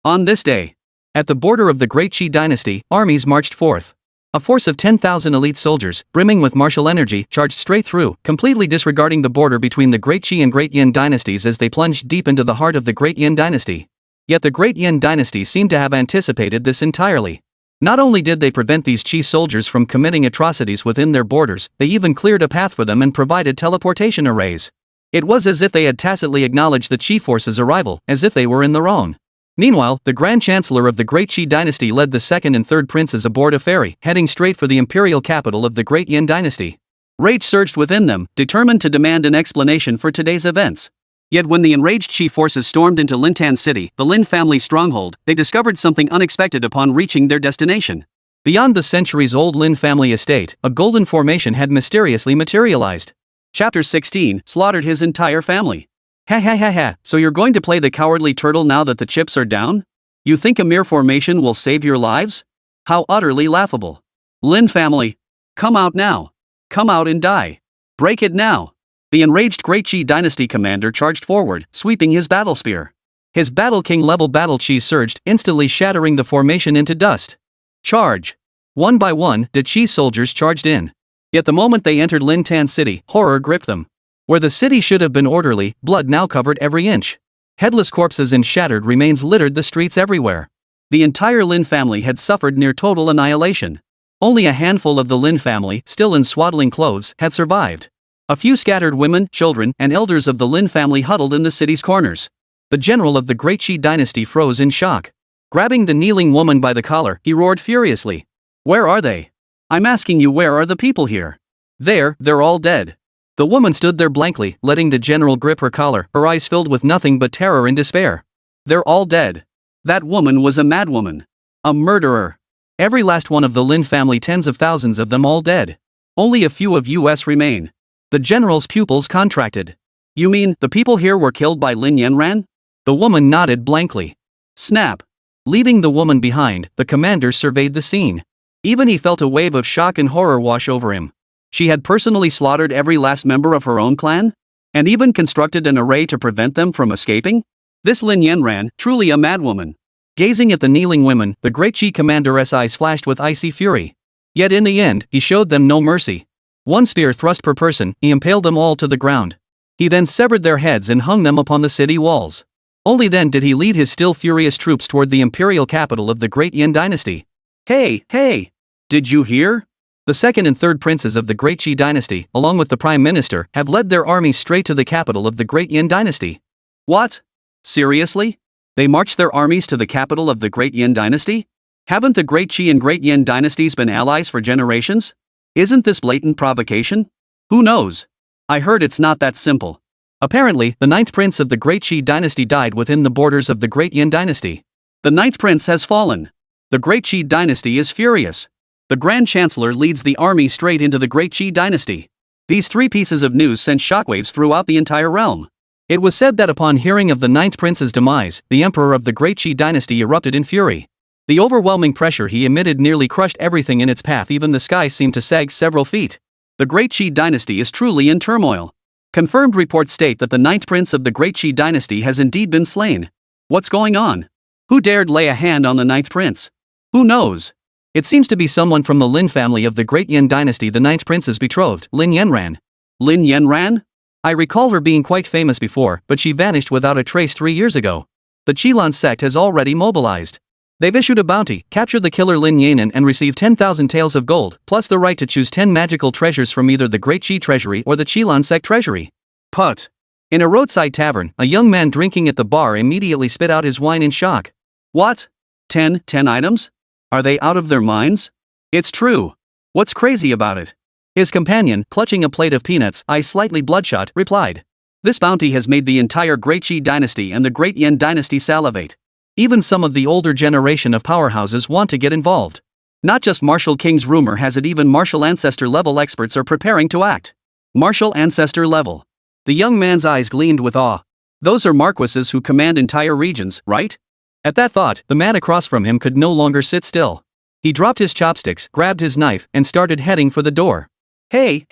B: On this day, at the border of the Great Qi dynasty, armies marched forth. A force of 10,000 elite soldiers, brimming with martial energy, charged straight through, completely disregarding the border between the Great Qi and Great Yin dynasties as they plunged deep into the heart of the Great Yin dynasty. Yet the Great Yin dynasty seemed to have anticipated this entirely. Not only did they prevent these Qi soldiers from committing atrocities within their borders, they even cleared a path for them and provided teleportation arrays. It was as if they had tacitly acknowledged the Qi force's arrival, as if they were in the wrong. Meanwhile, the Grand Chancellor of the Great Qi dynasty led the second and third princes aboard a ferry, heading straight for the imperial capital of the Great Yin dynasty. Rage surged within them, determined to demand an explanation for today's events. Yet when the enraged Qi forces stormed into Lintan City, the Lin family stronghold, they discovered something unexpected upon reaching their destination. Beyond the centuries-old Lin family estate, a golden formation had mysteriously materialized. Chapter 16, slaughtered his entire family. Ha ha ha ha, so you're going to play the cowardly turtle now that the chips are down? You think a mere formation will save your lives? How utterly laughable. Lin family. Come out now. Come out and die. Break it now. The enraged Great Qi dynasty commander charged forward, sweeping his battle spear. His Battle King level battle Qi surged, instantly shattering the formation into dust. Charge. One by one, the Qi soldiers charged in. Yet the moment they entered Lintan City, horror gripped them. Where the city should have been orderly, blood now covered every inch. Headless corpses and shattered remains littered the streets everywhere. The entire Lin family had suffered near total annihilation. Only a handful of the Lin family, still in swaddling clothes, had survived. A few scattered women, children, and elders of the Lin family huddled in the city's corners. The general of the Great Qi dynasty froze in shock. Grabbing the kneeling woman by the collar, he roared furiously. Where are they? I'm asking you, where are the people here? They're all dead. The woman stood there blankly, letting the general grip her collar, her eyes filled with nothing but terror and despair. They're all dead. That woman was a madwoman. A murderer. Every last one of the Lin family, tens of thousands of them all dead. Only a few of us remain. The general's pupils contracted. You mean, the people here were killed by Lin Yanran? The woman nodded blankly. Snap. Leaving the woman behind, the commander surveyed the scene. Even he felt a wave of shock and horror wash over him. She had personally slaughtered every last member of her own clan? And even constructed an array to prevent them from escaping? This Lin Yanran, truly a madwoman. Gazing at the kneeling women, the Great Qi commander's eyes flashed with icy fury. Yet in the end, he showed them no mercy. One spear thrust per person, he impaled them all to the ground. He then severed their heads and hung them upon the city walls. Only then did he lead his still furious troops toward the imperial capital of the Great Yin dynasty. Hey! Did you hear? The second and third princes of the Great Qi dynasty, along with the prime minister, have led their armies straight to the capital of the Great Yin dynasty. What? Seriously? They marched their armies to the capital of the Great Yin dynasty? Haven't the Great Qi and Great Yin dynasties been allies for generations? Isn't this blatant provocation? Who knows? I heard it's not that simple. Apparently, the ninth prince of the Great Qi dynasty died within the borders of the Great Yin dynasty. The ninth prince has fallen. The Great Qi dynasty is furious. The Grand Chancellor leads the army straight into the Great Qi dynasty. These three pieces of news sent shockwaves throughout the entire realm. It was said that upon hearing of the ninth prince's demise, the emperor of the Great Qi dynasty erupted in fury. The overwhelming pressure he emitted nearly crushed everything in its path, even the sky seemed to sag several feet. The Great Qi dynasty is truly in turmoil. Confirmed reports state that the ninth prince of the Great Qi dynasty has indeed been slain. What's going on? Who dared lay a hand on the ninth prince? Who knows? It seems to be someone from the Lin family of the Great Yin dynasty, the ninth prince's betrothed, Lin Yanran. Lin Yanran? I recall her being quite famous before, but she vanished without a trace 3 years ago. The Qilan sect has already mobilized. They've issued a bounty: capture the killer Lin Yanan and receive 10,000 taels of gold, plus the right to choose 10 magical treasures from either the Great Qi treasury or the Qilan sect treasury. Put. In a roadside tavern, a young man drinking at the bar immediately spit out his wine in shock. What? 10 items? Are they out of their minds? It's true. What's crazy about it? His companion, clutching a plate of peanuts, eyes slightly bloodshot, replied. This bounty has made the entire Great Qi dynasty and the Great Yin dynasty salivate. Even some of the older generation of powerhouses want to get involved. Not just martial kings, rumor has it even martial ancestor level experts are preparing to act. Martial ancestor level. The young man's eyes gleamed with awe. Those are marquises who command entire regions, right? At that thought, the man across from him could no longer sit still. He dropped his chopsticks, grabbed his knife, and started heading for the door. Hey!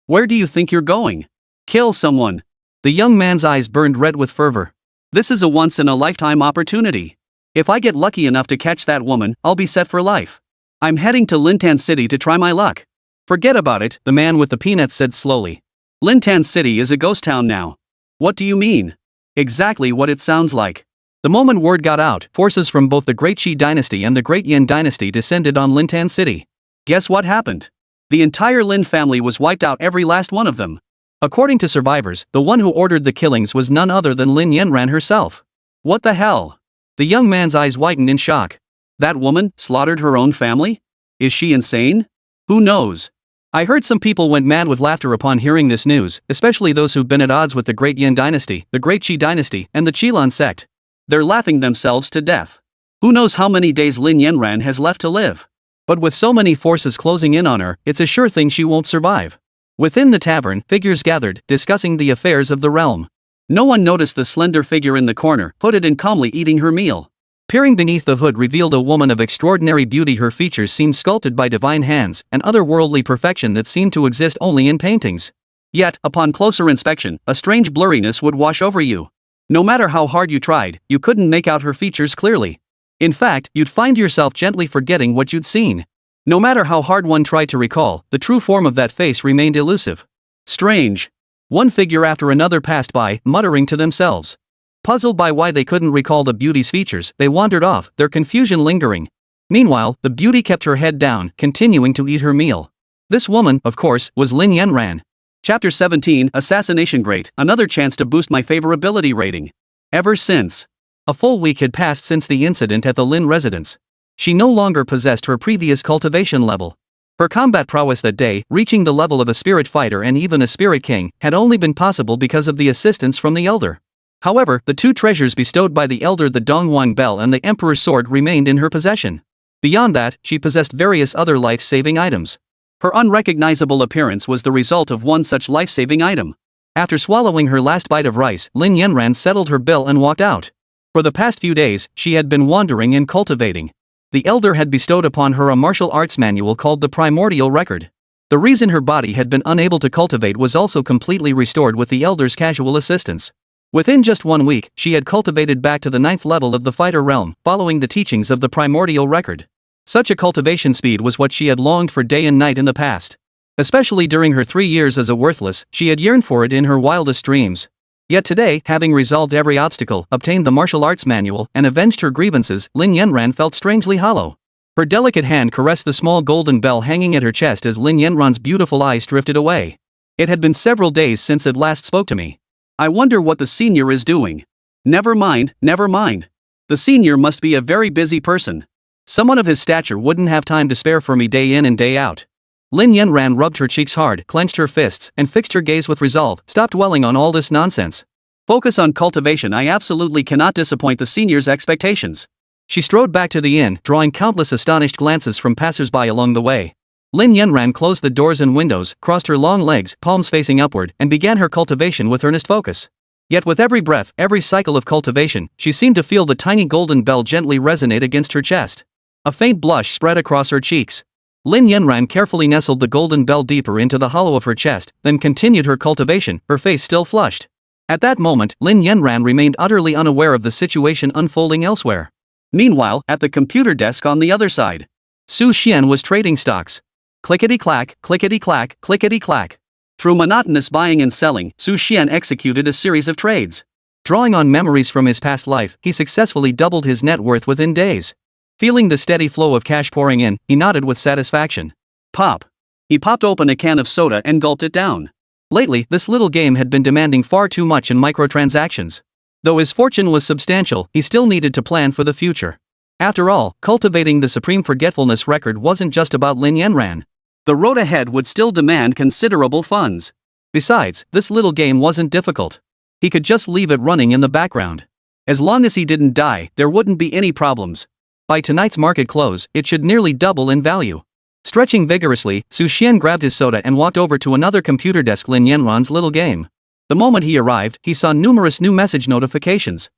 B: Where do you think you're going? Kill someone. The young man's eyes burned red with fervor. This is a once-in-a-lifetime opportunity. If I get lucky enough to catch that woman, I'll be set for life. I'm heading to Lintan City to try my luck. Forget about it, the man with the peanuts said slowly. Lintan City is a ghost town now. What do you mean? Exactly what it sounds like. The moment word got out, forces from both the Great Qi dynasty and the Great Yin dynasty descended on Lintan City. Guess what happened? The entire Lin family was wiped out, every last one of them. According to survivors, the one who ordered the killings was none other than Lin Yanran herself. What the hell? The young man's eyes widened in shock. That woman slaughtered her own family? Is she insane? Who knows? I heard some people went mad with laughter upon hearing this news, especially those who've been at odds with the Great Yin dynasty, the Great Qi dynasty, and the Qilan sect. They're laughing themselves to death. Who knows how many days Lin Yanran has left to live? But with so many forces closing in on her, it's a sure thing she won't survive. Within the tavern, figures gathered, discussing the affairs of the realm. No one noticed the slender figure in the corner, hooded and calmly eating her meal. Peering beneath the hood revealed a woman of extraordinary beauty. Her features seemed sculpted by divine hands, an otherworldly perfection that seemed to exist only in paintings. Yet, upon closer inspection, a strange blurriness would wash over you. No matter how hard you tried, you couldn't make out her features clearly. In fact, you'd find yourself gently forgetting what you'd seen. No matter how hard one tried to recall, the true form of that face remained elusive. Strange. One figure after another passed by, muttering to themselves. Puzzled by why they couldn't recall the beauty's features, they wandered off, their confusion lingering. Meanwhile, the beauty kept her head down, continuing to eat her meal. This woman, of course, was Lin Yanran. Chapter 17, Assassination Great, another chance to boost my favorability rating. Ever since. A full week had passed since the incident at the Lin residence. She no longer possessed her previous cultivation level. Her combat prowess that day, reaching the level of a spirit fighter and even a spirit king, had only been possible because of the assistance from the elder. However, the two treasures bestowed by the elder, the Donghuang Bell and the Emperor's Sword, remained in her possession. Beyond that, she possessed various other life-saving items. Her unrecognizable appearance was the result of one such life-saving item. After swallowing her last bite of rice, Lin Yanran settled her bill and walked out. For the past few days, she had been wandering and cultivating. The elder had bestowed upon her a martial arts manual called the Primordial Record. The reason her body had been unable to cultivate was also completely restored with the elder's casual assistance. Within just 1 week, she had cultivated back to the 9th level of the fighter realm, following the teachings of the Primordial Record. Such a cultivation speed was what she had longed for day and night in the past. Especially during her 3 years as a worthless, she had yearned for it in her wildest dreams. Yet today, having resolved every obstacle, obtained the martial arts manual, and avenged her grievances, Lin Yanran felt strangely hollow. Her delicate hand caressed the small golden bell hanging at her chest as Lin Yanran's beautiful eyes drifted away. It had been several days since it last spoke to me. I wonder what the senior is doing. Never mind, never mind. The senior must be a very busy person. Someone of his stature wouldn't have time to spare for me day in and day out. Lin Yanran rubbed her cheeks hard, clenched her fists, and fixed her gaze with resolve. Stop dwelling on all this nonsense. Focus on cultivation. I absolutely cannot disappoint the senior's expectations. She strode back to the inn, drawing countless astonished glances from passers-by along the way. Lin Yanran closed the doors and windows, crossed her long legs, palms facing upward, and began her cultivation with earnest focus. Yet with every breath, every cycle of cultivation, she seemed to feel the tiny golden bell gently resonate against her chest. A faint blush spread across her cheeks. Lin Yanran carefully nestled the golden bell deeper into the hollow of her chest, then continued her cultivation, her face still flushed. At that moment, Lin Yanran remained utterly unaware of the situation unfolding elsewhere. Meanwhile, at the computer desk on the other side, Su Xian was trading stocks. Clickety-clack, clickety-clack, clickety-clack. Through monotonous buying and selling, Su Xian executed a series of trades. Drawing on memories from his past life, he successfully doubled his net worth within days. Feeling the steady flow of cash pouring in, he nodded with satisfaction. Pop. He popped open a can of soda and gulped it down. Lately, this little game had been demanding far too much in microtransactions. Though his fortune was substantial, he still needed to plan for the future. After all, cultivating the Supreme Forgetfulness record wasn't just about Lin Yanran. The road ahead would still demand considerable funds. Besides, this little game wasn't difficult. He could just leave it running in the background. As long as he didn't die, there wouldn't be any problems. By tonight's market close, it should nearly double in value. Stretching vigorously, Su Xian grabbed his soda and walked over to another computer desk. Lin Yanran's little game. The moment he arrived, he saw numerous new message notifications.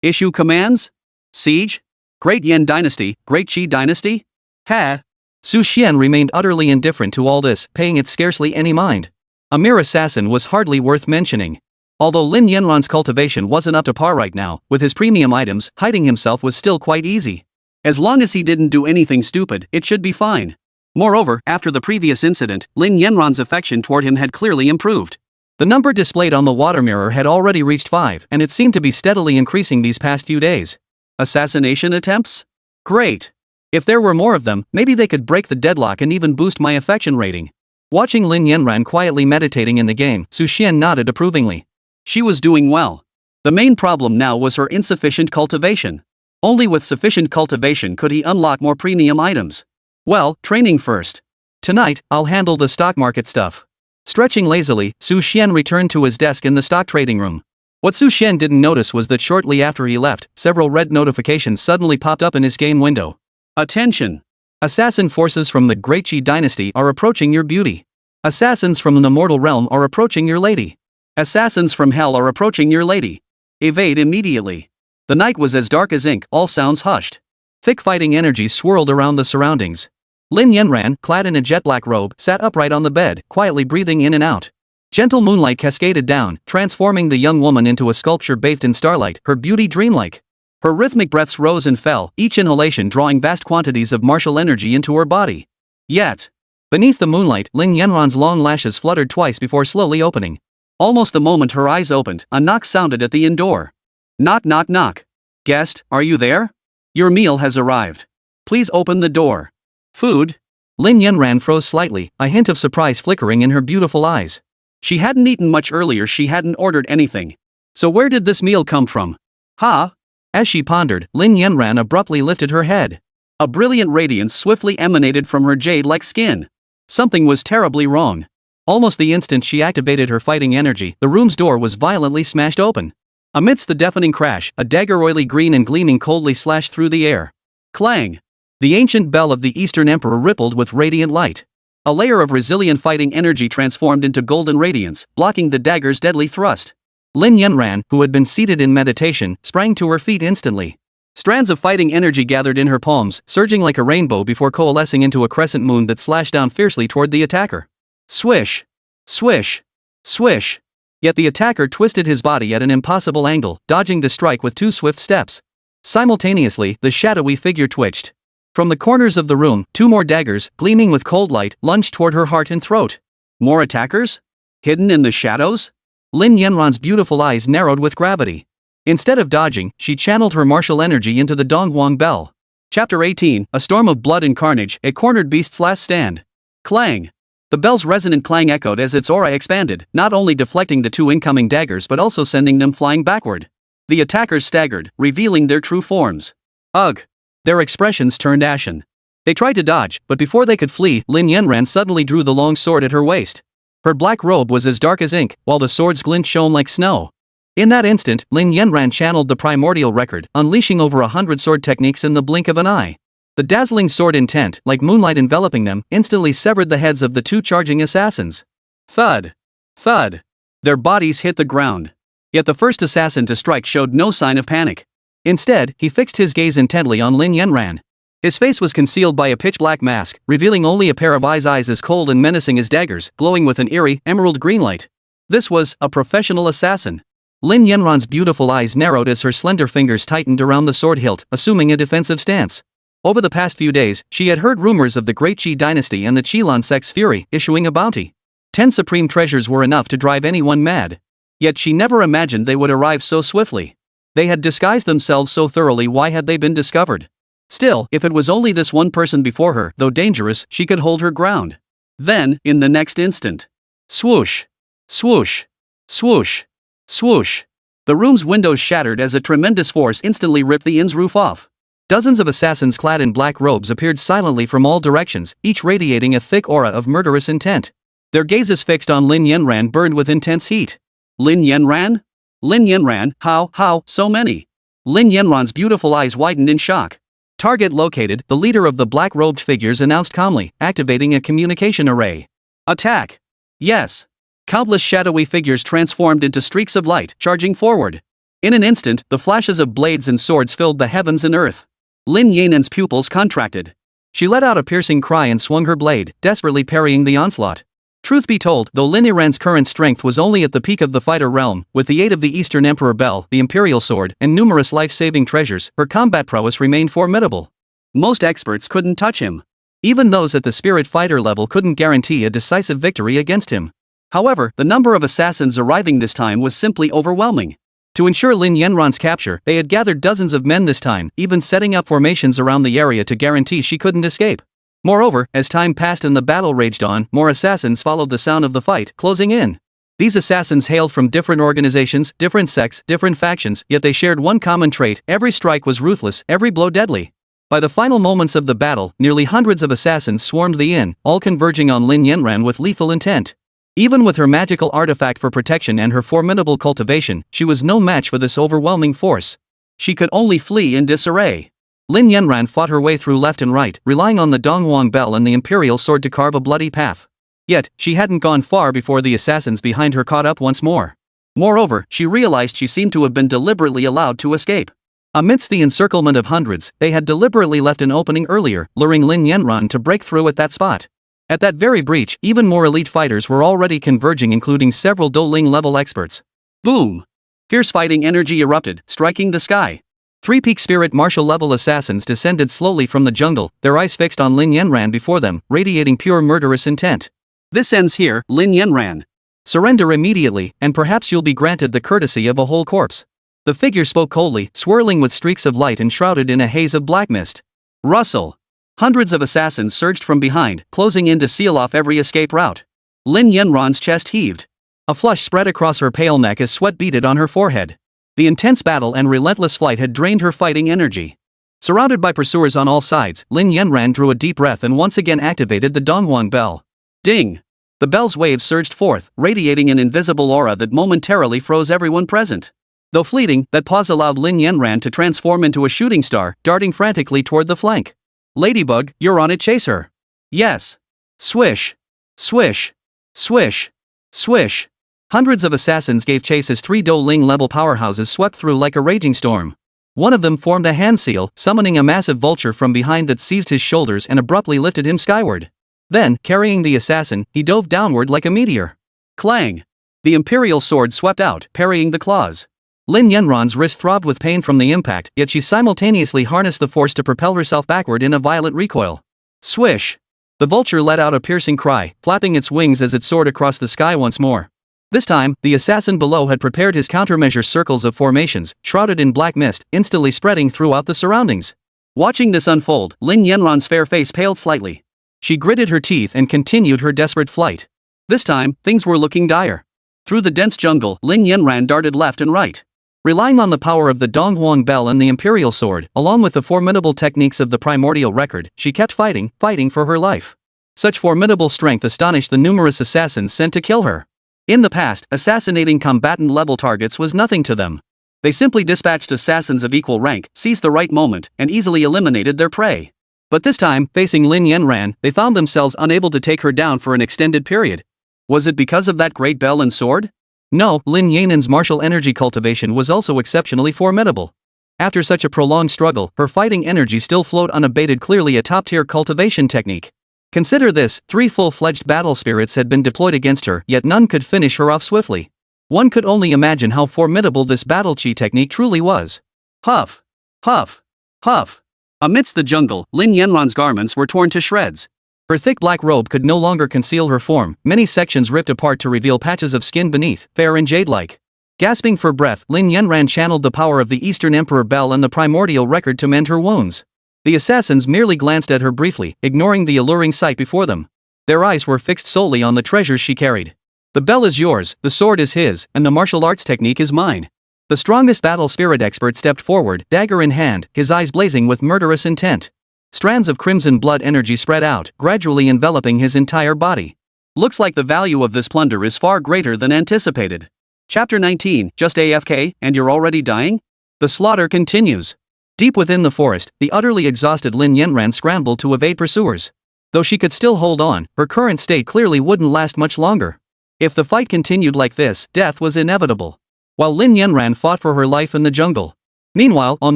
B: Issue commands? Siege? Great Yin Dynasty, Great Qi Dynasty? Ha! Su Xian remained utterly indifferent to all this, paying it scarcely any mind. A mere assassin was hardly worth mentioning. Although Lin Yanran's cultivation wasn't up to par right now, with his premium items, hiding himself was still quite easy. As long as he didn't do anything stupid, it should be fine. Moreover, after the previous incident, Lin Yanran's affection toward him had clearly improved. The number displayed on the water mirror had already reached 5, and it seemed to be steadily increasing these past few days. Assassination attempts? Great. If there were more of them, maybe they could break the deadlock and even boost my affection rating. Watching Lin Yanran quietly meditating in the game, Su Xian nodded approvingly. She was doing well. The main problem now was her insufficient cultivation. Only with sufficient cultivation could he unlock more premium items. Well, training first. Tonight, I'll handle the stock market stuff. Stretching lazily, Su Xian returned to his desk in the stock trading room. What Su Xian didn't notice was that shortly after he left, several red notifications suddenly popped up in his game window. Attention! Assassin forces from the Great Qi dynasty are approaching your beauty. Assassins from the mortal realm are approaching your lady. Assassins from hell are approaching your lady. Evade immediately. The night was as dark as ink, all sounds hushed. Thick fighting energy swirled around the surroundings. Lin Yanran, clad in a jet-black robe, sat upright on the bed, quietly breathing in and out. Gentle moonlight cascaded down, transforming the young woman into a sculpture bathed in starlight, her beauty dreamlike. Her rhythmic breaths rose and fell, each inhalation drawing vast quantities of martial energy into her body. Yet, beneath the moonlight, Lin Yanran's long lashes fluttered twice before slowly opening. Almost the moment her eyes opened, a knock sounded at the inn door. Knock knock knock. Guest, are you there? Your meal has arrived. Please open the door. Food? Lin Yanran froze slightly, a hint of surprise flickering in her beautiful eyes. She hadn't eaten much earlier, she hadn't ordered anything. So where did this meal come from? Huh? As she pondered, Lin Yanran abruptly lifted her head. A brilliant radiance swiftly emanated from her jade-like skin. Something was terribly wrong. Almost the instant she activated her fighting energy, the room's door was violently smashed open. Amidst the deafening crash, a dagger oily green and gleaming coldly slashed through the air. Clang! The ancient bell of the Eastern Emperor rippled with radiant light. A layer of resilient fighting energy transformed into golden radiance, blocking the dagger's deadly thrust. Lin Yanran, who had been seated in meditation, sprang to her feet instantly. Strands of fighting energy gathered in her palms, surging like a rainbow before coalescing into a crescent moon that slashed down fiercely toward the attacker. Swish! Swish! Swish! Yet the attacker twisted his body at an impossible angle, dodging the strike with 2 swift steps. Simultaneously, the shadowy figure twitched. From the corners of the room, 2 more daggers, gleaming with cold light, lunged toward her heart and throat. More attackers? Hidden in the shadows? Lin Yanran's beautiful eyes narrowed with gravity. Instead of dodging, she channeled her martial energy into the Donghuang bell. Chapter 18, A Storm of Blood and Carnage, a cornered beast's last stand. Clang! The bell's resonant clang echoed as its aura expanded, not only deflecting the 2 incoming daggers but also sending them flying backward. The attackers staggered, revealing their true forms. Ugh! Their expressions turned ashen. They tried to dodge, but before they could flee, Lin Yanran suddenly drew the long sword at her waist. Her black robe was as dark as ink, while the sword's glint shone like snow. In that instant, Lin Yanran channeled the primordial record, unleashing over 100 sword techniques in the blink of an eye. The dazzling sword intent, like moonlight enveloping them, instantly severed the heads of the 2 charging assassins. Thud! Thud! Their bodies hit the ground. Yet the first assassin to strike showed no sign of panic. Instead, he fixed his gaze intently on Lin Yanran. His face was concealed by a pitch-black mask, revealing only a pair of eyes as cold and menacing as daggers, glowing with an eerie, emerald green light. This was a professional assassin. Lin Yanran's beautiful eyes narrowed as her slender fingers tightened around the sword hilt, assuming a defensive stance. Over the past few days, she had heard rumors of the Great Qi dynasty and the Qilan sect's fury, issuing a bounty. 10 supreme treasures were enough to drive anyone mad. Yet she never imagined they would arrive so swiftly. They had disguised themselves so thoroughly, why had they been discovered? Still, if it was only this one person before her, though dangerous, she could hold her ground. Then, in the next instant, swoosh! Swoosh! Swoosh! Swoosh! The room's windows shattered as a tremendous force instantly ripped the inn's roof off. Dozens of assassins clad in black robes appeared silently from all directions, each radiating a thick aura of murderous intent. Their gazes fixed on Lin Yanran burned with intense heat. Lin Yanran? Lin Yanran, how, so many? Lin Yanran's beautiful eyes widened in shock. Target located, the leader of the black-robed figures announced calmly, activating a communication array. Attack! Yes! Countless shadowy figures transformed into streaks of light, charging forward. In an instant, the flashes of blades and swords filled the heavens and earth. Lin Yanan's pupils contracted. She let out a piercing cry and swung her blade, desperately parrying the onslaught. Truth be told, though Lin Yanran's current strength was only at the peak of the fighter realm, with the aid of the Eastern Emperor Bell, the Imperial Sword, and numerous life-saving treasures, her combat prowess remained formidable. Most experts couldn't touch him. Even those at the spirit fighter level couldn't guarantee a decisive victory against him. However, the number of assassins arriving this time was simply overwhelming. To ensure Lin Yanran's capture, they had gathered dozens of men this time, even setting up formations around the area to guarantee she couldn't escape. Moreover, as time passed and the battle raged on, more assassins followed the sound of the fight, closing in. These assassins hailed from different organizations, different sects, different factions, yet they shared one common trait: every strike was ruthless, every blow deadly. By the final moments of the battle, nearly hundreds of assassins swarmed the inn, all converging on Lin Yanran with lethal intent. Even with her magical artifact for protection and her formidable cultivation, she was no match for this overwhelming force. She could only flee in disarray. Lin Yanran fought her way through left and right, relying on the Donghuang bell and the imperial sword to carve a bloody path. Yet, she hadn't gone far before the assassins behind her caught up once more. Moreover, she realized she seemed to have been deliberately allowed to escape. Amidst the encirclement of hundreds, they had deliberately left an opening earlier, luring Lin Yanran to break through at that spot. At that very breach, even more elite fighters were already converging, including several Douling-level experts. Boom! Fierce fighting energy erupted, striking the sky. 3 peak spirit martial-level assassins descended slowly from the jungle, their eyes fixed on Lin Yanran before them, radiating pure murderous intent. This ends here, Lin Yanran. Surrender immediately, and perhaps you'll be granted the courtesy of a whole corpse. The figure spoke coldly, swirling with streaks of light and shrouded in a haze of black mist. Rustle! Hundreds of assassins surged from behind, closing in to seal off every escape route. Lin Yanran's chest heaved. A flush spread across her pale neck as sweat beaded on her forehead. The intense battle and relentless flight had drained her fighting energy. Surrounded by pursuers on all sides, Lin Yanran drew a deep breath and once again activated the Donghuang bell. Ding! The bell's waves surged forth, radiating an invisible aura that momentarily froze everyone present. Though fleeting, that pause allowed Lin Yanran to transform into a shooting star, darting frantically toward the flank. Ladybug, you're on it, chase her. Yes. Swish. Swish. Swish. Swish. Hundreds of assassins gave chase as 3 Douling-level powerhouses swept through like a raging storm. One of them formed a hand seal, summoning a massive vulture from behind that seized his shoulders and abruptly lifted him skyward. Then, carrying the assassin, he dove downward like a meteor. Clang! The imperial sword swept out, parrying the claws. Lin Yanran's wrist throbbed with pain from the impact, yet she simultaneously harnessed the force to propel herself backward in a violent recoil. Swish! The vulture let out a piercing cry, flapping its wings as it soared across the sky once more. This time, the assassin below had prepared his countermeasure circles of formations, shrouded in black mist, instantly spreading throughout the surroundings. Watching this unfold, Lin Yanran's fair face paled slightly. She gritted her teeth and continued her desperate flight. This time, things were looking dire. Through the dense jungle, Lin Yanran darted left and right. Relying on the power of the Donghuang bell and the imperial sword, along with the formidable techniques of the primordial record, she kept fighting for her life. Such formidable strength astonished the numerous assassins sent to kill her. In the past, assassinating combatant-level targets was nothing to them. They simply dispatched assassins of equal rank, seized the right moment, and easily eliminated their prey. But this time, facing Lin Yanran, they found themselves unable to take her down for an extended period. Was it because of that great bell and sword? No, Lin Yanran's martial energy cultivation was also exceptionally formidable. After such a prolonged struggle, her fighting energy still flowed unabated, clearly a top-tier cultivation technique. Consider this, 3 full-fledged battle spirits had been deployed against her, yet none could finish her off swiftly. One could only imagine how formidable this battle chi technique truly was. Huff! Huff! Huff! Amidst the jungle, Lin Yanran's garments were torn to shreds. Her thick black robe could no longer conceal her form, many sections ripped apart to reveal patches of skin beneath, fair and jade-like. Gasping for breath, Lin Yanran channeled the power of the Eastern Emperor Bell and the primordial record to mend her wounds. The assassins merely glanced at her briefly, ignoring the alluring sight before them. Their eyes were fixed solely on the treasures she carried. The bell is yours, the sword is his, and the martial arts technique is mine. The strongest battle spirit expert stepped forward, dagger in hand, his eyes blazing with murderous intent. Strands of crimson blood energy spread out, gradually enveloping his entire body. Looks like the value of this plunder is far greater than anticipated. Chapter 19, just AFK, and you're already dying? The slaughter continues. Deep within the forest, the utterly exhausted Lin Yanran scrambled to evade pursuers. Though she could still hold on, her current state clearly wouldn't last much longer. If the fight continued like this, death was inevitable. While Lin Yanran fought for her life in the jungle. Meanwhile, on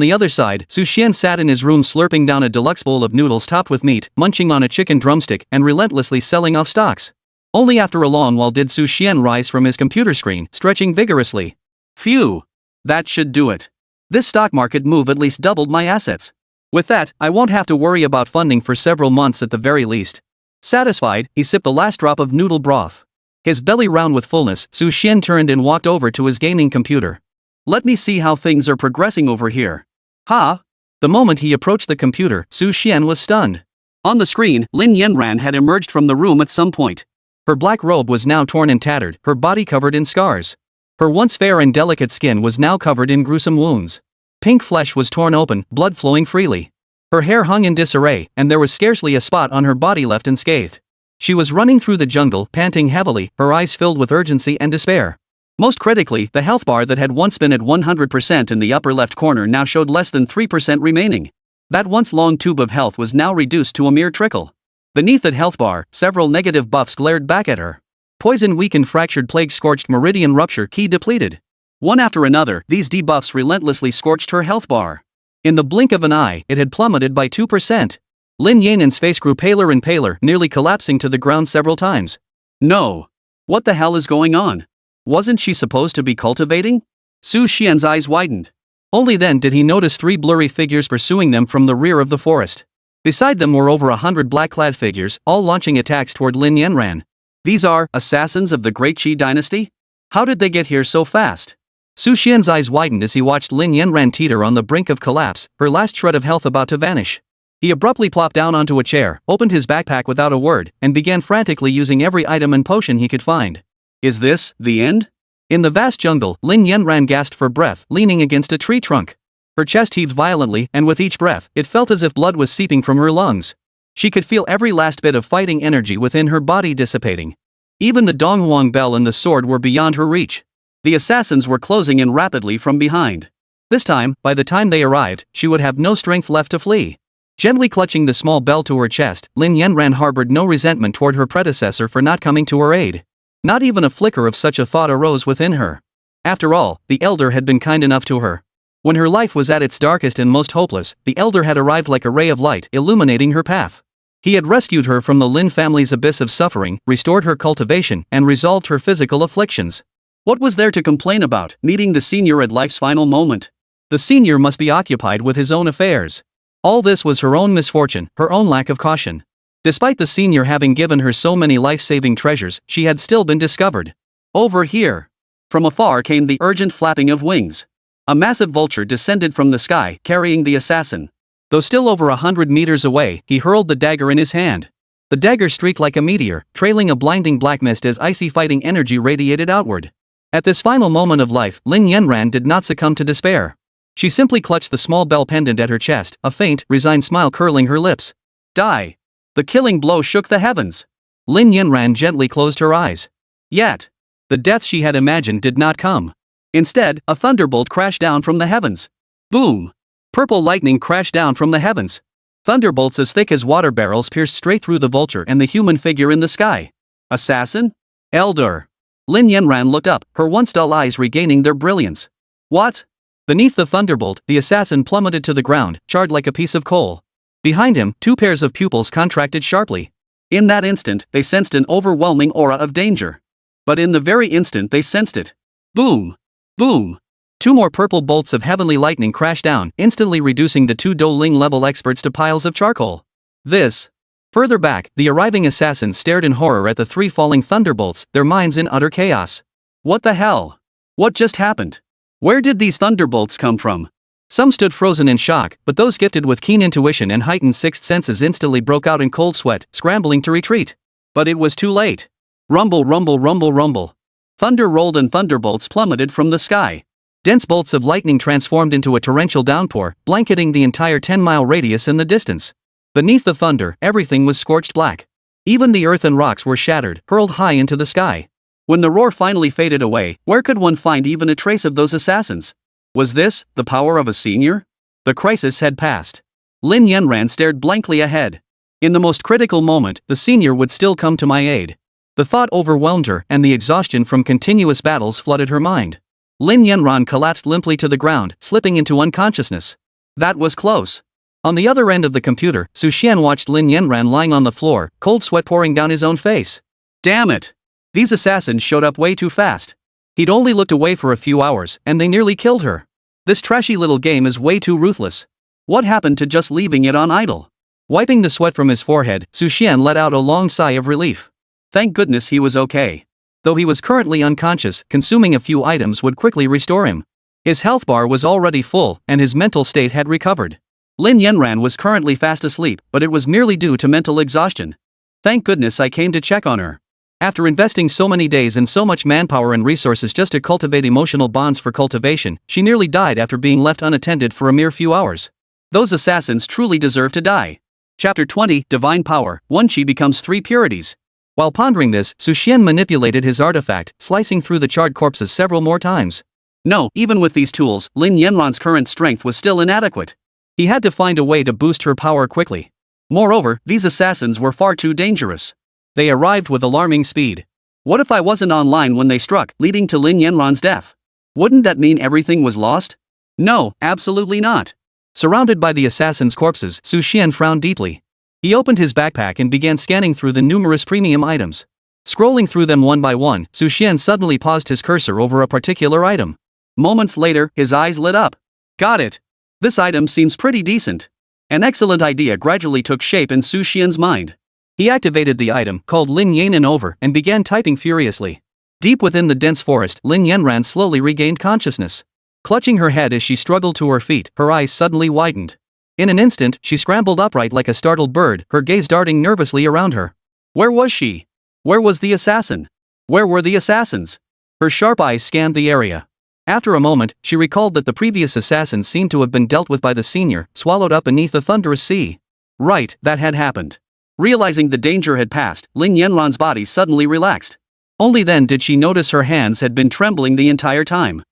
B: the other side, Xuan sat in his room slurping down a deluxe bowl of noodles topped with meat, munching on a chicken drumstick, and relentlessly selling off stocks. Only after a long while did Xuan rise from his computer screen, stretching vigorously. Phew! That should do it. This stock market move at least doubled my assets. With that, I won't have to worry about funding for several months at the very least. Satisfied, he sipped the last drop of noodle broth. His belly round with fullness, Xuan turned and walked over to his gaming computer. Let me see how things are progressing over here. Ha! The moment he approached the computer, Xuan was stunned. On the screen, Lin Yanran had emerged from the room at some point. Her black robe was now torn and tattered, her body covered in scars. Her once fair and delicate skin was now covered in gruesome wounds. Pink flesh was torn open, blood flowing freely. Her hair hung in disarray, and there was scarcely a spot on her body left unscathed. She was running through the jungle, panting heavily, her eyes filled with urgency and despair. Most critically, the health bar that had once been at 100% in the upper left corner now showed less than 3% remaining. That once long tube of health was now reduced to a mere trickle. Beneath that health bar, several negative buffs glared back at her. Poison weakened, fractured, plague scorched, meridian rupture, key depleted. One after another, these debuffs relentlessly scorched her health bar. In the blink of an eye, it had plummeted by 2%. Lin Yanan's face grew paler and paler, nearly collapsing to the ground several times. No. What the hell is going on? Wasn't she supposed to be cultivating? Xuan's eyes widened. Only then did he notice 3 blurry figures pursuing them from the rear of the forest. Beside them were over 100 black-clad figures, all launching attacks toward Lin Yanran. These are assassins of the Great Qi dynasty? How did they get here so fast? Xuan's eyes widened as he watched Lin Yanran teeter on the brink of collapse, her last shred of health about to vanish. He abruptly plopped down onto a chair, opened his backpack without a word, and began frantically using every item and potion he could find. Is this the end? In the vast jungle, Lin Yanran gasped for breath, leaning against a tree trunk. Her chest heaved violently, and with each breath, it felt as if blood was seeping from her lungs. She could feel every last bit of fighting energy within her body dissipating. Even the Donghuang bell and the sword were beyond her reach. The assassins were closing in rapidly from behind. This time, by the time they arrived, she would have no strength left to flee. Gently clutching the small bell to her chest, Lin Yanran harbored no resentment toward her predecessor for not coming to her aid. Not even a flicker of such a thought arose within her. After all, the elder had been kind enough to her. When her life was at its darkest and most hopeless, the elder had arrived like a ray of light, illuminating her path. He had rescued her from the Lin family's abyss of suffering, restored her cultivation, and resolved her physical afflictions. What was there to complain about, meeting the senior at life's final moment? The senior must be occupied with his own affairs. All this was her own misfortune, her own lack of caution. Despite the senior having given her so many life-saving treasures, she had still been discovered. Over here. From afar came the urgent flapping of wings. A massive vulture descended from the sky, carrying the assassin. Though still over 100 meters away, he hurled the dagger in his hand. The dagger streaked like a meteor, trailing a blinding black mist as icy fighting energy radiated outward. At this final moment of life, Lin Yanran did not succumb to despair. She simply clutched the small bell pendant at her chest, a faint, resigned smile curling her lips. Die! The killing blow shook the heavens. Lin Yanran gently closed her eyes. Yet, the death she had imagined did not come. Instead, a thunderbolt crashed down from the heavens. Boom! Purple lightning crashed down from the heavens. Thunderbolts as thick as water barrels pierced straight through the vulture and the human figure in the sky. Assassin? Elder. Lin Yanran looked up, her once dull eyes regaining their brilliance. What? Beneath the thunderbolt, the assassin plummeted to the ground, charred like a piece of coal. Behind him, 2 pairs of pupils contracted sharply. In that instant, they sensed an overwhelming aura of danger. But in the very instant they sensed it. Boom! Boom! 2 more purple bolts of heavenly lightning crashed down, instantly reducing the 2 Douling-level experts to piles of charcoal. This. Further back, the arriving assassins stared in horror at the 3 falling thunderbolts, their minds in utter chaos. What the hell? What just happened? Where did these thunderbolts come from? Some stood frozen in shock, but those gifted with keen intuition and heightened sixth senses instantly broke out in cold sweat, scrambling to retreat. But it was too late. Rumble, rumble, rumble, rumble. Thunder rolled and thunderbolts plummeted from the sky. Dense bolts of lightning transformed into a torrential downpour, blanketing the entire 10-mile radius in the distance. Beneath the thunder, everything was scorched black. Even the earth and rocks were shattered, hurled high into the sky. When the roar finally faded away, where could one find even a trace of those assassins? Was this the power of a senior? The crisis had passed. Lin Yanran stared blankly ahead. In the most critical moment, the senior would still come to my aid. The thought overwhelmed her, and the exhaustion from continuous battles flooded her mind. Lin Yanran collapsed limply to the ground, slipping into unconsciousness. That was close. On the other end of the computer, Xuan watched Lin Yanran lying on the floor, cold sweat pouring down his own face. Damn it! These assassins showed up way too fast. He'd only looked away for a few hours, and they nearly killed her. This trashy little game is way too ruthless. What happened to just leaving it on idle? Wiping the sweat from his forehead, Xuan let out a long sigh of relief. Thank goodness he was okay. Though he was currently unconscious, consuming a few items would quickly restore him. His health bar was already full, and his mental state had recovered. Lin Yanran was currently fast asleep, but it was merely due to mental exhaustion. Thank goodness I came to check on her. After investing so many days and so much manpower and resources just to cultivate emotional bonds for cultivation, she nearly died after being left unattended for a mere few hours. Those assassins truly deserve to die. Chapter 20, Divine Power, 1 Qi becomes 3 purities. While pondering this, Xuan manipulated his artifact, slicing through the charred corpses several more times. No, even with these tools, Lin Yanlan's current strength was still inadequate. He had to find a way to boost her power quickly. Moreover, these assassins were far too dangerous. They arrived with alarming speed. What if I wasn't online when they struck, leading to Lin Yanlan's death? Wouldn't that mean everything was lost? No, absolutely not. Surrounded by the assassins' corpses, Su Xian frowned deeply. He opened his backpack and began scanning through the numerous premium items. Scrolling through them one by one, Su Xian suddenly paused his cursor over a particular item. Moments later, his eyes lit up. Got it. This item seems pretty decent. An excellent idea gradually took shape in Su Xian's mind. He activated the item, called Lin Yanan over, and began typing furiously. Deep within the dense forest, Lin Yanran slowly regained consciousness. Clutching her head as she struggled to her feet, her eyes suddenly widened. In an instant, she scrambled upright like a startled bird, her gaze darting nervously around her. Where was she? Where was the assassin? Where were the assassins? Her sharp eyes scanned the area. After a moment, she recalled that the previous assassins seemed to have been dealt with by the senior, swallowed up beneath a thunderous sea. Right, that had happened. Realizing the danger had passed, Lin Yanlan's body suddenly relaxed. Only then did she notice her hands had been trembling the entire time.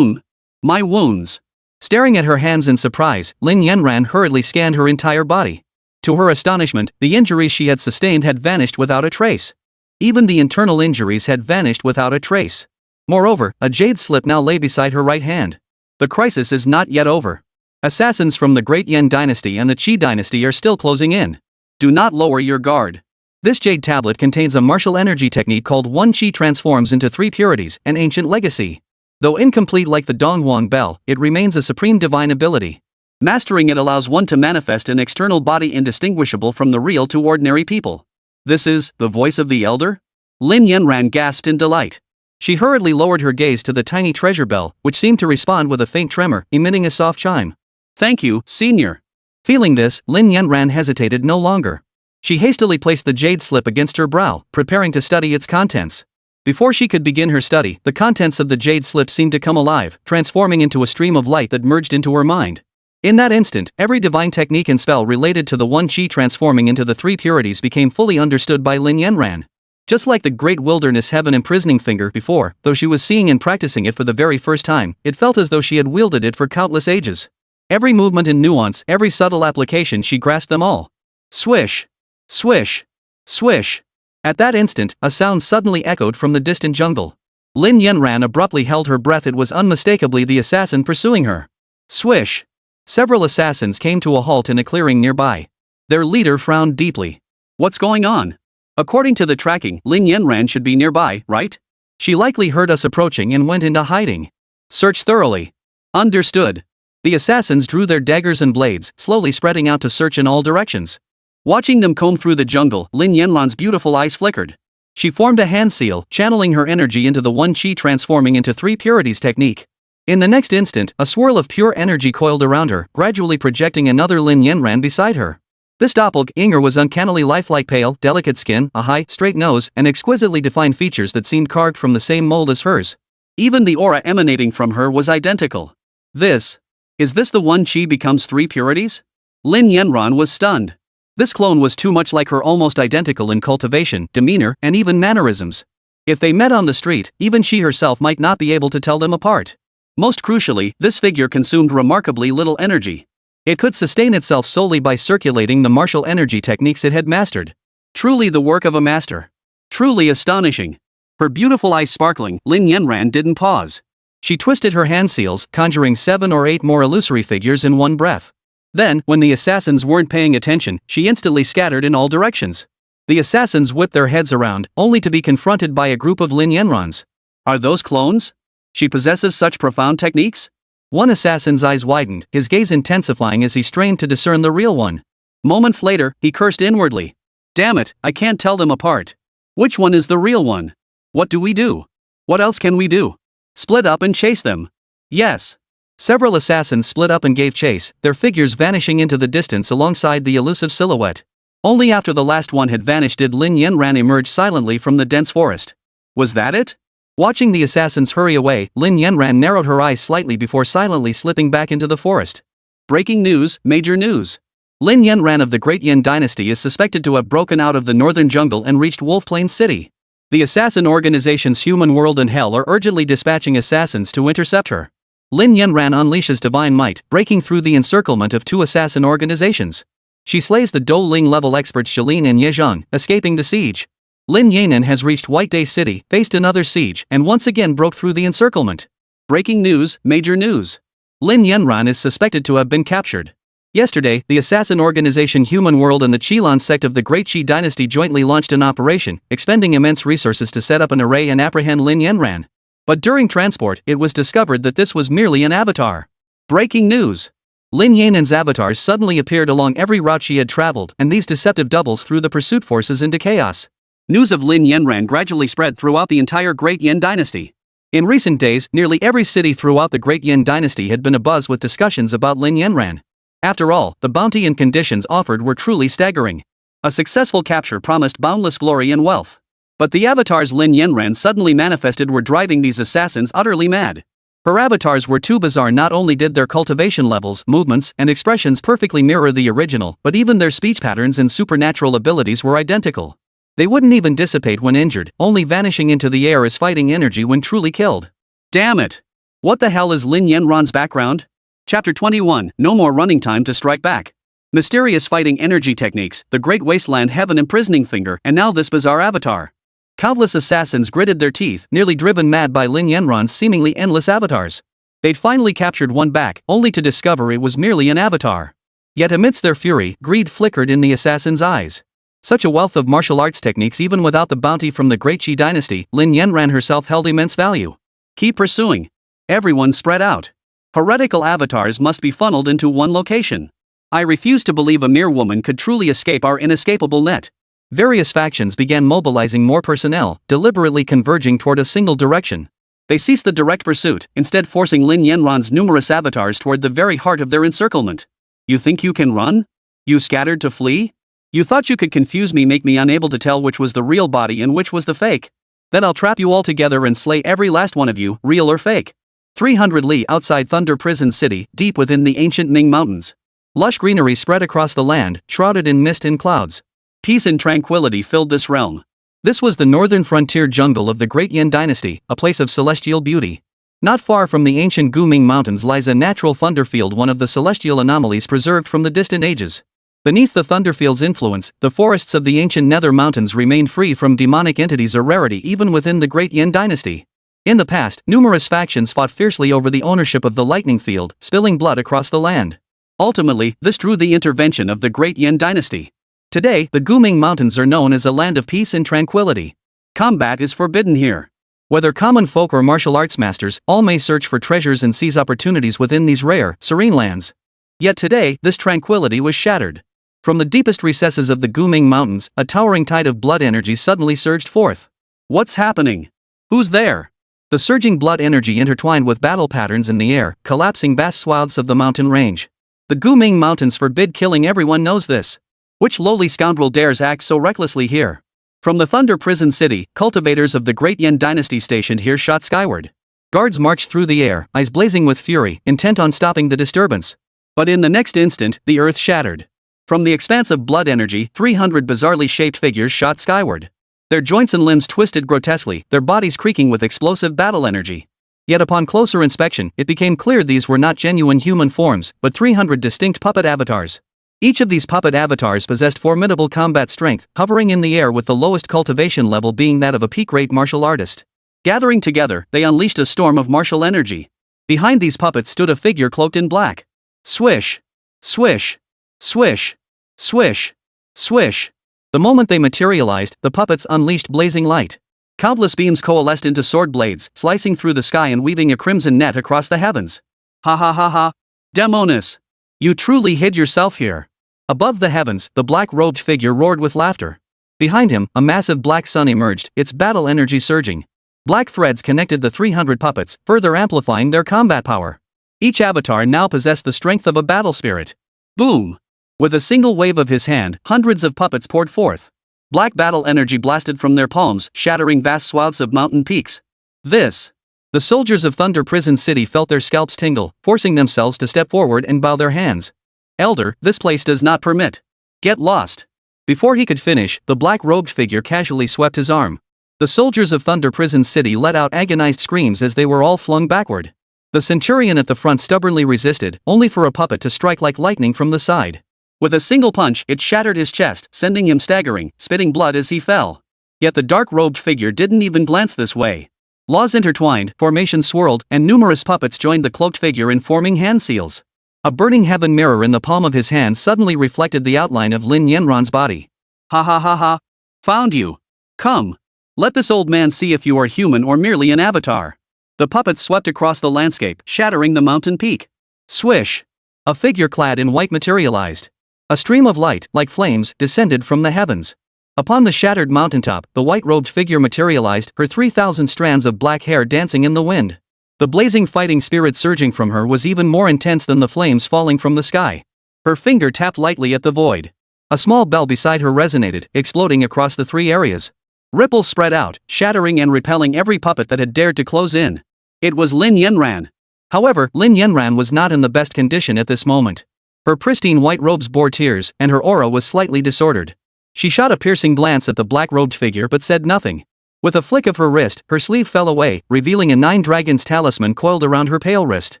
B: My wounds. Staring at her hands in surprise, Lin Yanran hurriedly scanned her entire body. To her astonishment, the injuries she had sustained had vanished without a trace. Even the internal injuries had vanished without a trace. Moreover, a jade slip now lay beside her right hand. The crisis is not yet over. Assassins from the Great Yan Dynasty and the Qi Dynasty are still closing in. Do not lower your guard. This jade tablet contains a martial energy technique called 1 Qi transforms into 3 purities, an ancient legacy. Though incomplete like the Donghuang Bell, it remains a supreme divine ability. Mastering it allows one to manifest an external body indistinguishable from the real to ordinary people. This is the voice of the elder? Lin Yanran gasped in delight. She hurriedly lowered her gaze to the tiny treasure bell, which seemed to respond with a faint tremor, emitting a soft chime. Thank you, senior. Feeling this, Lin Yanran hesitated no longer. She hastily placed the jade slip against her brow, preparing to study its contents. Before she could begin her study, the contents of the jade slip seemed to come alive, transforming into a stream of light that merged into her mind. In that instant, every divine technique and spell related to the 1 Qi transforming into the 3 purities became fully understood by Lin Yanran. Just like the great wilderness heaven imprisoning finger before, though she was seeing and practicing it for the very first time, it felt as though she had wielded it for countless ages. Every movement and nuance, every subtle application, she grasped them all. Swish! Swish! Swish! At that instant, a sound suddenly echoed from the distant jungle. Lin Yanran abruptly held her breath. It was unmistakably the assassin pursuing her. Swish! Several assassins came to a halt in a clearing nearby. Their leader frowned deeply. What's going on? According to the tracking, Lin Yanran should be nearby, right? She likely heard us approaching and went into hiding. Search thoroughly. Understood. The assassins drew their daggers and blades, slowly spreading out to search in all directions. Watching them comb through the jungle, Lin Yanlan's beautiful eyes flickered. She formed a hand seal, channeling her energy into the 1 Qi transforming into 3 purities technique. In the next instant, a swirl of pure energy coiled around her, gradually projecting another Lin Yanran beside her. This doppelganger was uncannily lifelike, pale, delicate skin, a high, straight nose, and exquisitely defined features that seemed carved from the same mold as hers. Even the aura emanating from her was identical. Is this the 1 Qi becomes 3 purities? Lin Yanran was stunned. This clone was too much like her, almost identical in cultivation, demeanor, and even mannerisms. If they met on the street, even she herself might not be able to tell them apart. Most crucially, this figure consumed remarkably little energy. It could sustain itself solely by circulating the martial energy techniques it had mastered. Truly the work of a master. Truly astonishing. Her beautiful eyes sparkling, Lin Yanran didn't pause. She twisted her hand seals, conjuring 7 or 8 more illusory figures in one breath. Then, when the assassins weren't paying attention, she instantly scattered in all directions. The assassins whipped their heads around, only to be confronted by a group of Lin Yanrans. Are those clones? She possesses such profound techniques? One assassin's eyes widened, his gaze intensifying as he strained to discern the real one. Moments later, he cursed inwardly. Damn it, I can't tell them apart. Which one is the real one? What do we do? What else can we do? Split up and chase them. Yes.
A: Several assassins split up and gave chase, their figures vanishing into the distance alongside the elusive silhouette.
B: Only after the last one had vanished did Lin Yanran emerge silently from the dense forest. Was that it?
A: Watching the assassins hurry away, Lin Yanran narrowed her eyes slightly before silently slipping back into the forest.
B: Breaking news, major news.
A: Lin Yanran of the Great Yin Dynasty is suspected to have broken out of the northern jungle and reached Wolf Plains City. The assassin organizations Human World and Hell are urgently dispatching assassins to intercept her. Lin Yanran unleashes divine might, breaking through the encirclement of two assassin organizations. She slays the Dou Ling level experts Shalin and Yezhang, escaping the siege. Lin Yanan has reached White Day City, faced another siege, and once again broke through the encirclement.
B: Breaking news, major news.
A: Lin Yanran is suspected to have been captured. Yesterday, the assassin organization Human World and the Qilan sect of the Great Qi Dynasty jointly launched an operation, expending immense resources to set up an array and apprehend Lin Yanran. But during transport, it was discovered that this was merely an avatar.
B: Breaking news.
A: Lin Yanan's avatars suddenly appeared along every route she had traveled, and these deceptive doubles threw the pursuit forces into chaos.
B: News of Lin Yanran gradually spread throughout the entire Great Yin Dynasty.
A: In recent days, nearly every city throughout the Great Yin Dynasty had been abuzz with discussions about Lin Yanran. After all, the bounty and conditions offered were truly staggering.
B: A successful capture promised boundless glory and wealth. But the avatars Lin Yanran suddenly manifested were driving these assassins utterly mad.
A: Her avatars were too bizarre. Not only did their cultivation levels, movements, and expressions perfectly mirror the original, but even their speech patterns and supernatural abilities were identical. They wouldn't even dissipate when injured, only vanishing into the air as fighting energy when truly killed.
B: Damn it! What the hell is Lin Yanran's background? Chapter 21, No more running time to strike back. Mysterious fighting energy techniques, the Great Wasteland Heaven imprisoning finger, and now this bizarre avatar.
A: Countless assassins gritted their teeth, nearly driven mad by Lin Yanran's seemingly endless avatars. They'd finally captured one back, only to discover it was merely an avatar. Yet amidst their fury, greed flickered in the assassin's eyes. Such a wealth of martial arts techniques even without the bounty from the Great Qi Dynasty, Lin Yanran herself held immense value.
B: Keep pursuing. Everyone spread out. Heretical avatars must be funneled into one location. I refuse to believe a mere woman could truly escape our inescapable net.
A: Various factions began mobilizing more personnel, deliberately converging toward a single direction.
B: They ceased the direct pursuit, instead forcing Lin Yanran's numerous avatars toward the very heart of their encirclement. You think you can run? You scattered to flee? You thought you could confuse me, make me unable to tell which was the real body and which was the fake? Then I'll trap you all together and slay every last one of you, real or fake. 300 li outside Thunder Prison City, deep within the ancient Ming Mountains. Lush greenery spread across the land, shrouded in mist and clouds. Peace and tranquility filled this realm.
A: This was the northern frontier jungle of the Great Yin Dynasty, a place of celestial beauty. Not far from the ancient Guming Mountains lies a natural thunderfield, one of the celestial anomalies preserved from the distant ages. Beneath the thunderfield's influence, the forests of the ancient Nether Mountains remained free from demonic entities, a rarity even within the Great Yin Dynasty. In the past, numerous factions fought fiercely over the ownership of the lightning field, spilling blood across the land.
B: Ultimately, this drew the intervention of the Great Yin Dynasty.
A: Today, the Guming Mountains are known as a land of peace and tranquility.
B: Combat is forbidden here.
A: Whether common folk or martial arts masters, all may search for treasures and seize opportunities within these rare, serene lands. Yet today, this tranquility was shattered. From the deepest recesses of the Guming Mountains, a towering tide of blood energy suddenly surged forth.
B: What's happening? Who's there?
A: The surging blood energy intertwined with battle patterns in the air, collapsing vast swaths of the mountain range. The Guming Mountains forbid killing, everyone knows this.
B: Which lowly scoundrel dares act so recklessly here? From the Thunder Prison City, cultivators of the Great Yin Dynasty stationed here shot skyward.
A: Guards marched through the air, eyes blazing with fury, intent on stopping the disturbance.
B: But in the next instant, the earth shattered. From the expanse of blood energy, 300 bizarrely shaped figures shot skyward. Their joints and limbs twisted grotesquely, their bodies creaking with explosive battle energy. Yet upon closer inspection, it became clear these were not genuine human forms, but 300 distinct puppet avatars. Each of these puppet avatars possessed formidable combat strength, hovering in the air with the lowest cultivation level being that of a peak-rate martial artist. Gathering together, they unleashed a storm of martial energy. Behind these puppets stood a figure cloaked in black. Swish! Swish! Swish! Swish! Swish! The moment they materialized, the puppets unleashed blazing light. Countless beams coalesced into sword blades, slicing through the sky and weaving a crimson net across the heavens. Ha ha ha ha! Demonis! You truly hid yourself here. Above the heavens, the black-robed figure roared with laughter.
A: Behind him, a massive black sun emerged, its battle energy surging. Black threads connected the 300 puppets, further amplifying their combat power. Each avatar now possessed the strength of a battle spirit. Boom! With a single wave of his hand, hundreds of puppets poured forth. Black battle energy blasted from their palms, shattering vast swaths of mountain peaks. The soldiers of Thunder Prison City felt their scalps tingle, forcing themselves to step forward and bow their hands. Elder, this place does not permit. Get lost. Before he could finish, the black-robed figure casually swept his arm. The soldiers of Thunder Prison City let out agonized screams as they were all flung backward. The centurion at the front stubbornly resisted, only for a puppet to strike like lightning from the side. With a single punch, it shattered his chest, sending him staggering, spitting blood as he fell. Yet the dark-robed figure didn't even glance this way. Laws intertwined, formations swirled, and numerous puppets joined the cloaked figure in forming hand seals. A burning heaven mirror in the palm of his hand suddenly reflected the outline of Lin Yanran's body. Ha ha ha ha! Found you! Come! Let this old man see if you are human or merely an avatar. The puppets swept across the landscape, shattering the mountain peak. Swish! A figure clad in white materialized. A stream of light, like flames, descended from the heavens. Upon the shattered mountaintop, the white-robed figure materialized, her 3,000 strands of black hair dancing in the wind. The blazing fighting spirit surging from her was even more intense than the flames falling from the sky. Her finger tapped lightly at the void. A small bell beside her resonated, exploding across the 3 areas. Ripples spread out, shattering and repelling every puppet that had dared to close in. It was Lin Yanran. However, Lin Yanran was not in the best condition at this moment. Her pristine white robes bore tears, and her aura was slightly disordered. She shot a piercing glance at the black-robed figure but said nothing. With a flick of her wrist, her sleeve fell away, revealing a 9 dragons talisman coiled around her pale wrist.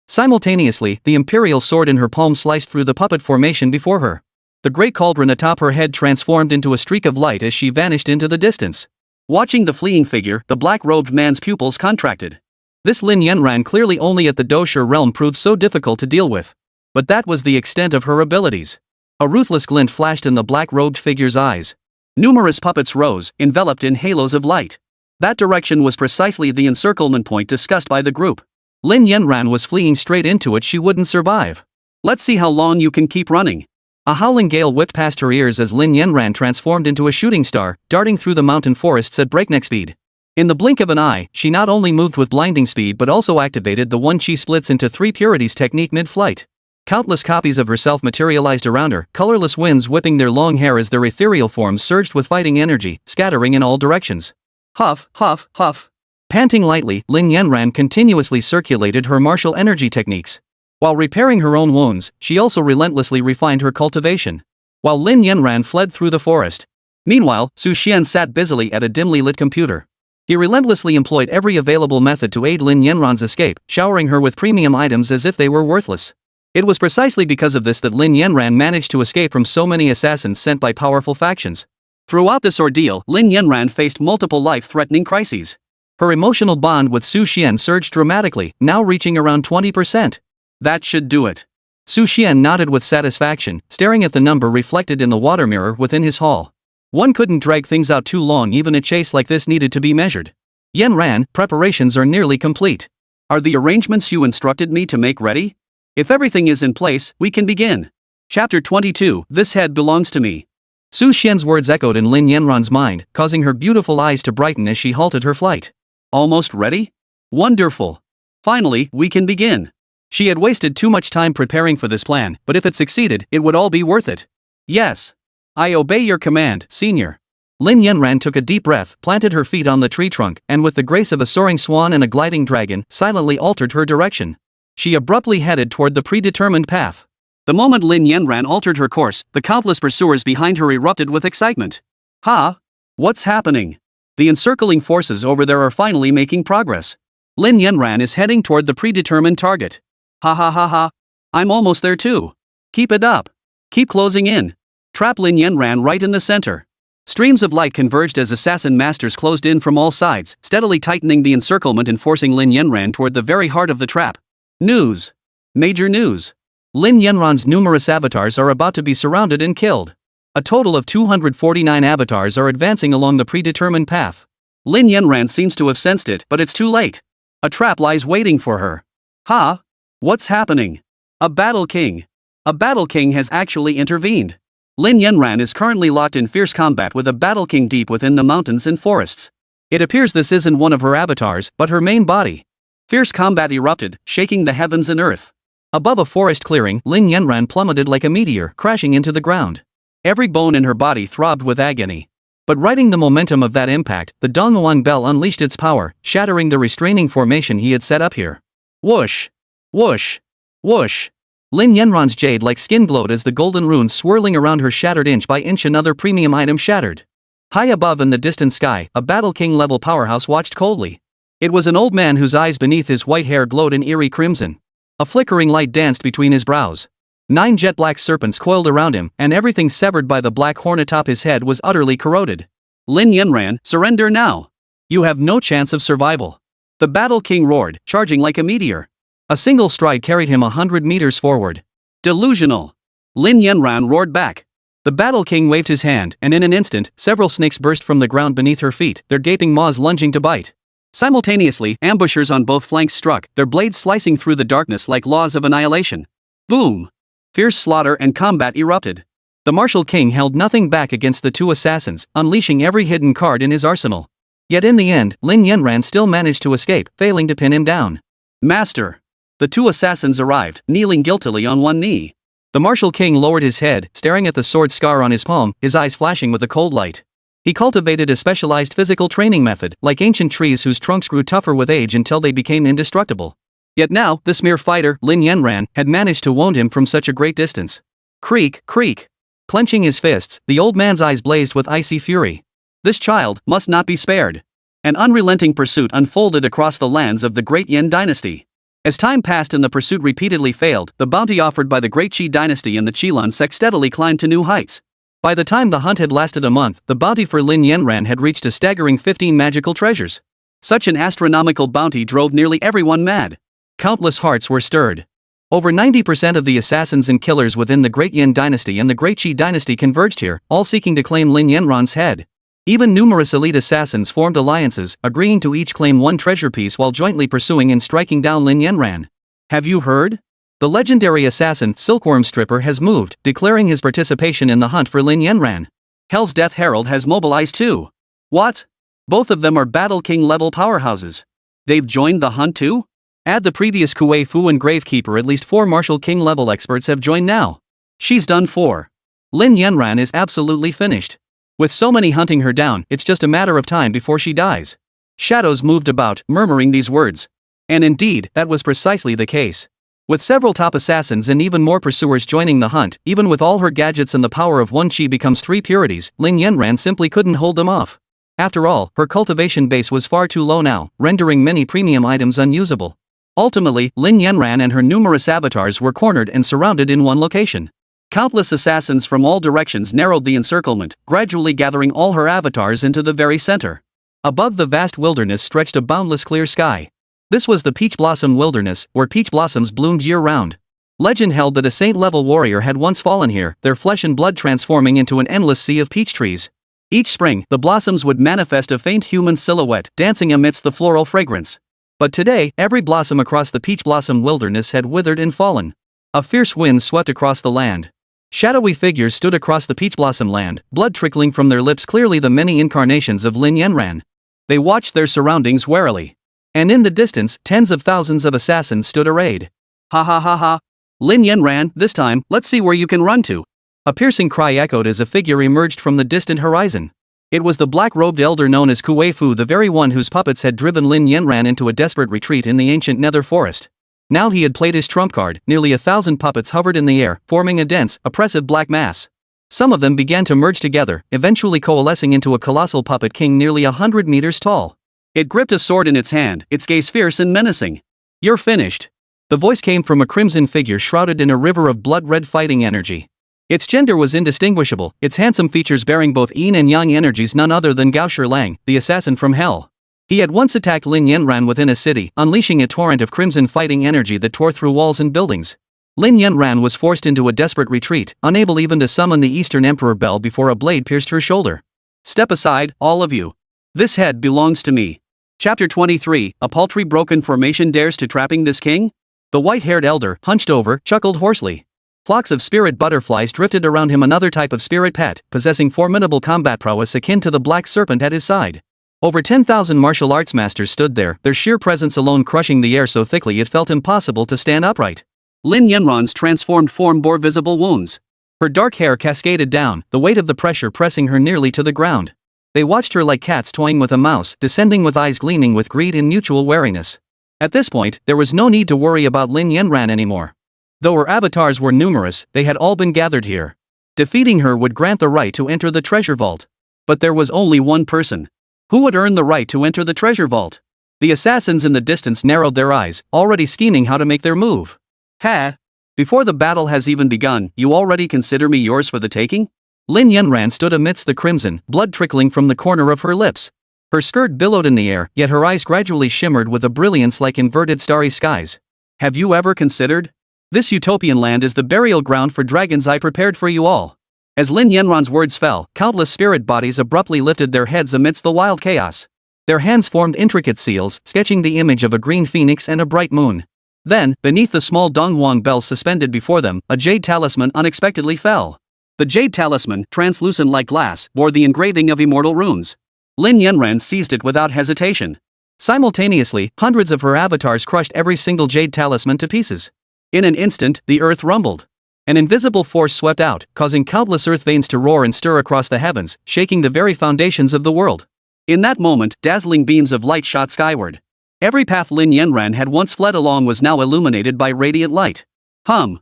A: Simultaneously, the imperial sword in her palm sliced through the puppet formation before her. The great cauldron atop her head transformed into a streak of light as she vanished into the distance. Watching the fleeing figure, the black-robed man's pupils contracted. This Lin Yanran clearly only at the Dosher realm proved so difficult to deal with. But that was the extent of her abilities. A ruthless glint flashed in the black-robed figure's eyes. Numerous puppets rose, enveloped in halos of light. That direction was precisely the encirclement point discussed by the group. Lin Yanran was fleeing straight into it. She wouldn't survive. Let's see how long you can keep running. A howling gale whipped past her ears as Lin Yanran transformed into a shooting star, darting through the mountain forests at breakneck speed. In the blink of an eye, she not only moved with blinding speed but also activated the one chi splits into 3 purities technique mid-flight. Countless copies of herself materialized around her, colorless winds whipping their long hair as their ethereal forms surged with fighting energy, scattering in all directions. Huff, huff, huff. Panting lightly, Lin Yanran continuously circulated her martial energy techniques. While repairing her own wounds, she also relentlessly refined her cultivation. While Lin Yanran fled through the forest. Meanwhile, Xuan sat busily at a dimly lit computer. He relentlessly employed every available method to aid Lin Yanran's escape, showering her with premium items as if they were worthless. It was precisely because of this that Lin Yanran managed to escape from so many assassins sent by powerful factions. Throughout this ordeal, Lin Yanran faced multiple life-threatening crises. Her emotional bond with Su Xian surged dramatically, now reaching around 20%. That should do it. Su Xian nodded with satisfaction, staring at the number reflected in the water mirror within his hall. One couldn't drag things out too long. Even a chase like this needed to be measured. Yanran, preparations are nearly complete. Are the arrangements you instructed me to make ready? If everything is in place, we can begin. Chapter 22, This head belongs to me. Su Xian's words echoed in Lin Yanran's mind, causing her beautiful eyes to brighten as she halted her flight. Almost ready? Wonderful. Finally, we can begin. She had wasted too much time preparing for this plan, but if it succeeded, it would all be worth it. Yes. I obey your command, Senior. Lin Yanran took a deep breath, planted her feet on the tree trunk, and with the grace of a soaring swan and a gliding dragon, silently altered her direction. She abruptly headed toward the predetermined path. The moment Lin Yanran altered her course, the countless pursuers behind her erupted with excitement. Ha! What's happening? The encircling forces over there are finally making progress. Lin Yanran is heading toward the predetermined target. Ha ha ha ha. I'm almost there too. Keep it up. Keep closing in. Trap Lin Yanran right in the center. Streams of light converged as assassin masters closed in from all sides, steadily tightening the encirclement and forcing Lin Yanran toward the very heart of the trap. News. Major news. Lin Yanran's numerous avatars are about to be surrounded and killed. A total of 249 avatars are advancing along the predetermined path. Lin Yanran seems to have sensed it, but it's too late. A trap lies waiting for her. Ha! What's happening? A battle king. A battle king has actually intervened.
B: Lin Yanran is currently locked in fierce combat with a battle king deep within the mountains and forests. It appears this isn't one of her avatars, but her main body. Fierce combat erupted, shaking the heavens and earth. Above a forest clearing, Lin Yanran plummeted like a meteor, crashing into the ground. Every bone in her body throbbed with agony. But riding the momentum of that impact, the Donghuang bell unleashed its power, shattering the restraining formation he had set up here. Whoosh! Whoosh! Whoosh! Lin Yanran's jade-like skin glowed as the golden runes swirling around her shattered inch by inch. Another premium item shattered. High above in the distant sky, a Battle King-level powerhouse watched coldly. It was an old man whose eyes beneath his white hair glowed in eerie crimson. A flickering light danced between his brows. 9 jet-black serpents coiled around him, and everything severed by the black horn atop his head was utterly corroded. Lin Yanran, surrender now! You have no chance of survival. The Battle King roared, charging like a meteor. A single stride carried him 100 meters forward. Delusional! Lin Yanran roared back. The Battle King waved his hand, and in an instant, several snakes burst from the ground beneath her feet, their gaping maws lunging to bite. Simultaneously, ambushers on both flanks struck, their blades slicing through the darkness like laws of annihilation. Boom! Fierce slaughter and combat erupted. The Martial King held nothing back against the 2 assassins, unleashing every hidden card in his arsenal. Yet in the end, Lin Yanran still managed to escape, failing to pin him down. Master! The 2 assassins arrived, kneeling guiltily on one knee. The Martial King lowered his head, staring at the sword scar on his palm, his eyes flashing with a cold light. He cultivated a specialized physical training method, like ancient trees whose trunks grew tougher with age until they became indestructible. Yet now, this mere fighter, Lin Yanran, had managed to wound him from such a great distance. Creak, creak. Clenching his fists, the old man's eyes blazed with icy fury. This child must not be spared. An unrelenting pursuit unfolded across the lands of the Great Yin dynasty. As time passed and the pursuit repeatedly failed, the bounty offered by the Great Qi dynasty and the Qilin sect steadily climbed to new heights. By the time the hunt had lasted a month, the bounty for Lin Yanran had reached a staggering 15 magical treasures. Such an astronomical bounty drove nearly everyone mad. Countless hearts were stirred. Over 90% of the assassins and killers within the Great Yin dynasty and the Great Qi dynasty converged here, all seeking to claim Lin Yanran's head. Even numerous elite assassins formed alliances, agreeing to each claim one treasure piece while jointly pursuing and striking down Lin Yanran. Have you heard? The legendary assassin Silkworm Stripper has moved, declaring his participation in the hunt for Lin Yanran. Hell's Death Herald has mobilized too. What? Both of them are Battle King level powerhouses. They've joined the hunt too? Add the previous Kuei Fu and Gravekeeper, at least 4 Martial King level experts have joined now. She's done for. Lin Yanran is absolutely finished. With so many hunting her down, it's just a matter of time before she dies. Shadows moved about, murmuring these words. And indeed, that was precisely the case. With several top assassins and even more pursuers joining the hunt, even with all her gadgets and the power of 1 Qi becomes 3 purities, Lin Yanran simply couldn't hold them off. After all, her cultivation base was far too low now, rendering many premium items unusable. Ultimately, Lin Yanran and her numerous avatars were cornered and surrounded in one location. Countless assassins from all directions narrowed the encirclement, gradually gathering all her avatars into the very center. Above the vast wilderness stretched a boundless clear sky. This was the Peach Blossom Wilderness, where peach blossoms bloomed year-round. Legend held that a saint-level warrior had once fallen here, their flesh and blood transforming into an endless sea of peach trees. Each spring, the blossoms would manifest a faint human silhouette, dancing amidst the floral fragrance. But today, every blossom across the Peach Blossom Wilderness had withered and fallen. A fierce wind swept across the land. Shadowy figures stood across the Peach Blossom land, blood trickling from their lips, clearly the many incarnations of Lin Yanran. They watched their surroundings warily. And in the distance, tens of thousands of assassins stood arrayed. Ha ha ha ha. Lin Yanran, this time, let's see where you can run to. A piercing cry echoed as a figure emerged from the distant horizon. It was the black-robed elder known as Kuei Fu, the very one whose puppets had driven Lin Yanran into a desperate retreat in the ancient Nether Forest. Now he had played his trump card. Nearly 1,000 puppets hovered in the air, forming a dense, oppressive black mass. Some of them began to merge together, eventually coalescing into a colossal puppet king nearly 100 meters tall. It gripped a sword in its hand, its gaze fierce and menacing. You're finished. The voice came from a crimson figure shrouded in a river of blood-red fighting energy. Its gender was indistinguishable, its handsome features bearing both yin and yang energies, none other than Gao Shilang, the assassin from hell. He had once attacked Lin Yanran within a city, unleashing a torrent of crimson fighting energy that tore through walls and buildings. Lin Yanran was forced into a desperate retreat, unable even to summon the Eastern Emperor bell before a blade pierced her shoulder. Step aside, all of you. This head belongs to me. Chapter 23, A paltry broken formation dares to trapping this king? The white-haired elder, hunched over, chuckled hoarsely. Flocks of spirit butterflies drifted around him, another type of spirit pet, possessing formidable combat prowess akin to the black serpent at his side. Over 10,000 martial arts masters stood there, their sheer presence alone crushing the air so thickly it felt impossible to stand upright. Lin Yanran's transformed form bore visible wounds. Her dark hair cascaded down, the weight of the pressure pressing her nearly to the ground. They watched her like cats toying with a mouse, descending with eyes gleaming with greed and mutual wariness. At this point, there was no need to worry about Lin Yanran anymore. Though her avatars were numerous, they had all been gathered here. Defeating her would grant the right to enter the treasure vault. But there was only one person. Who would earn the right to enter the treasure vault? The assassins in the distance narrowed their eyes, already scheming how to make their move. Ha! Before the battle has even begun, you already consider me yours for the taking? Lin Yanran stood amidst the crimson, blood trickling from the corner of her lips. Her skirt billowed in the air, yet her eyes gradually shimmered with a brilliance like inverted starry skies. Have you ever considered? This utopian land is the burial ground for dragons I prepared for you all. As Lin Yanran's words fell, countless spirit bodies abruptly lifted their heads amidst the wild chaos. Their hands formed intricate seals, sketching the image of a green phoenix and a bright moon. Then, beneath the small donghuang bells suspended before them, a jade talisman unexpectedly fell. The jade talisman, translucent like glass, bore the engraving of immortal runes. Lin Yanran seized it without hesitation. Simultaneously, hundreds of her avatars crushed every single jade talisman to pieces. In an instant, the earth rumbled. An invisible force swept out, causing countless earth veins to roar and stir across the heavens, shaking the very foundations of the world. In that moment, dazzling beams of light shot skyward. Every path Lin Yanran had once fled along was now illuminated by radiant light. An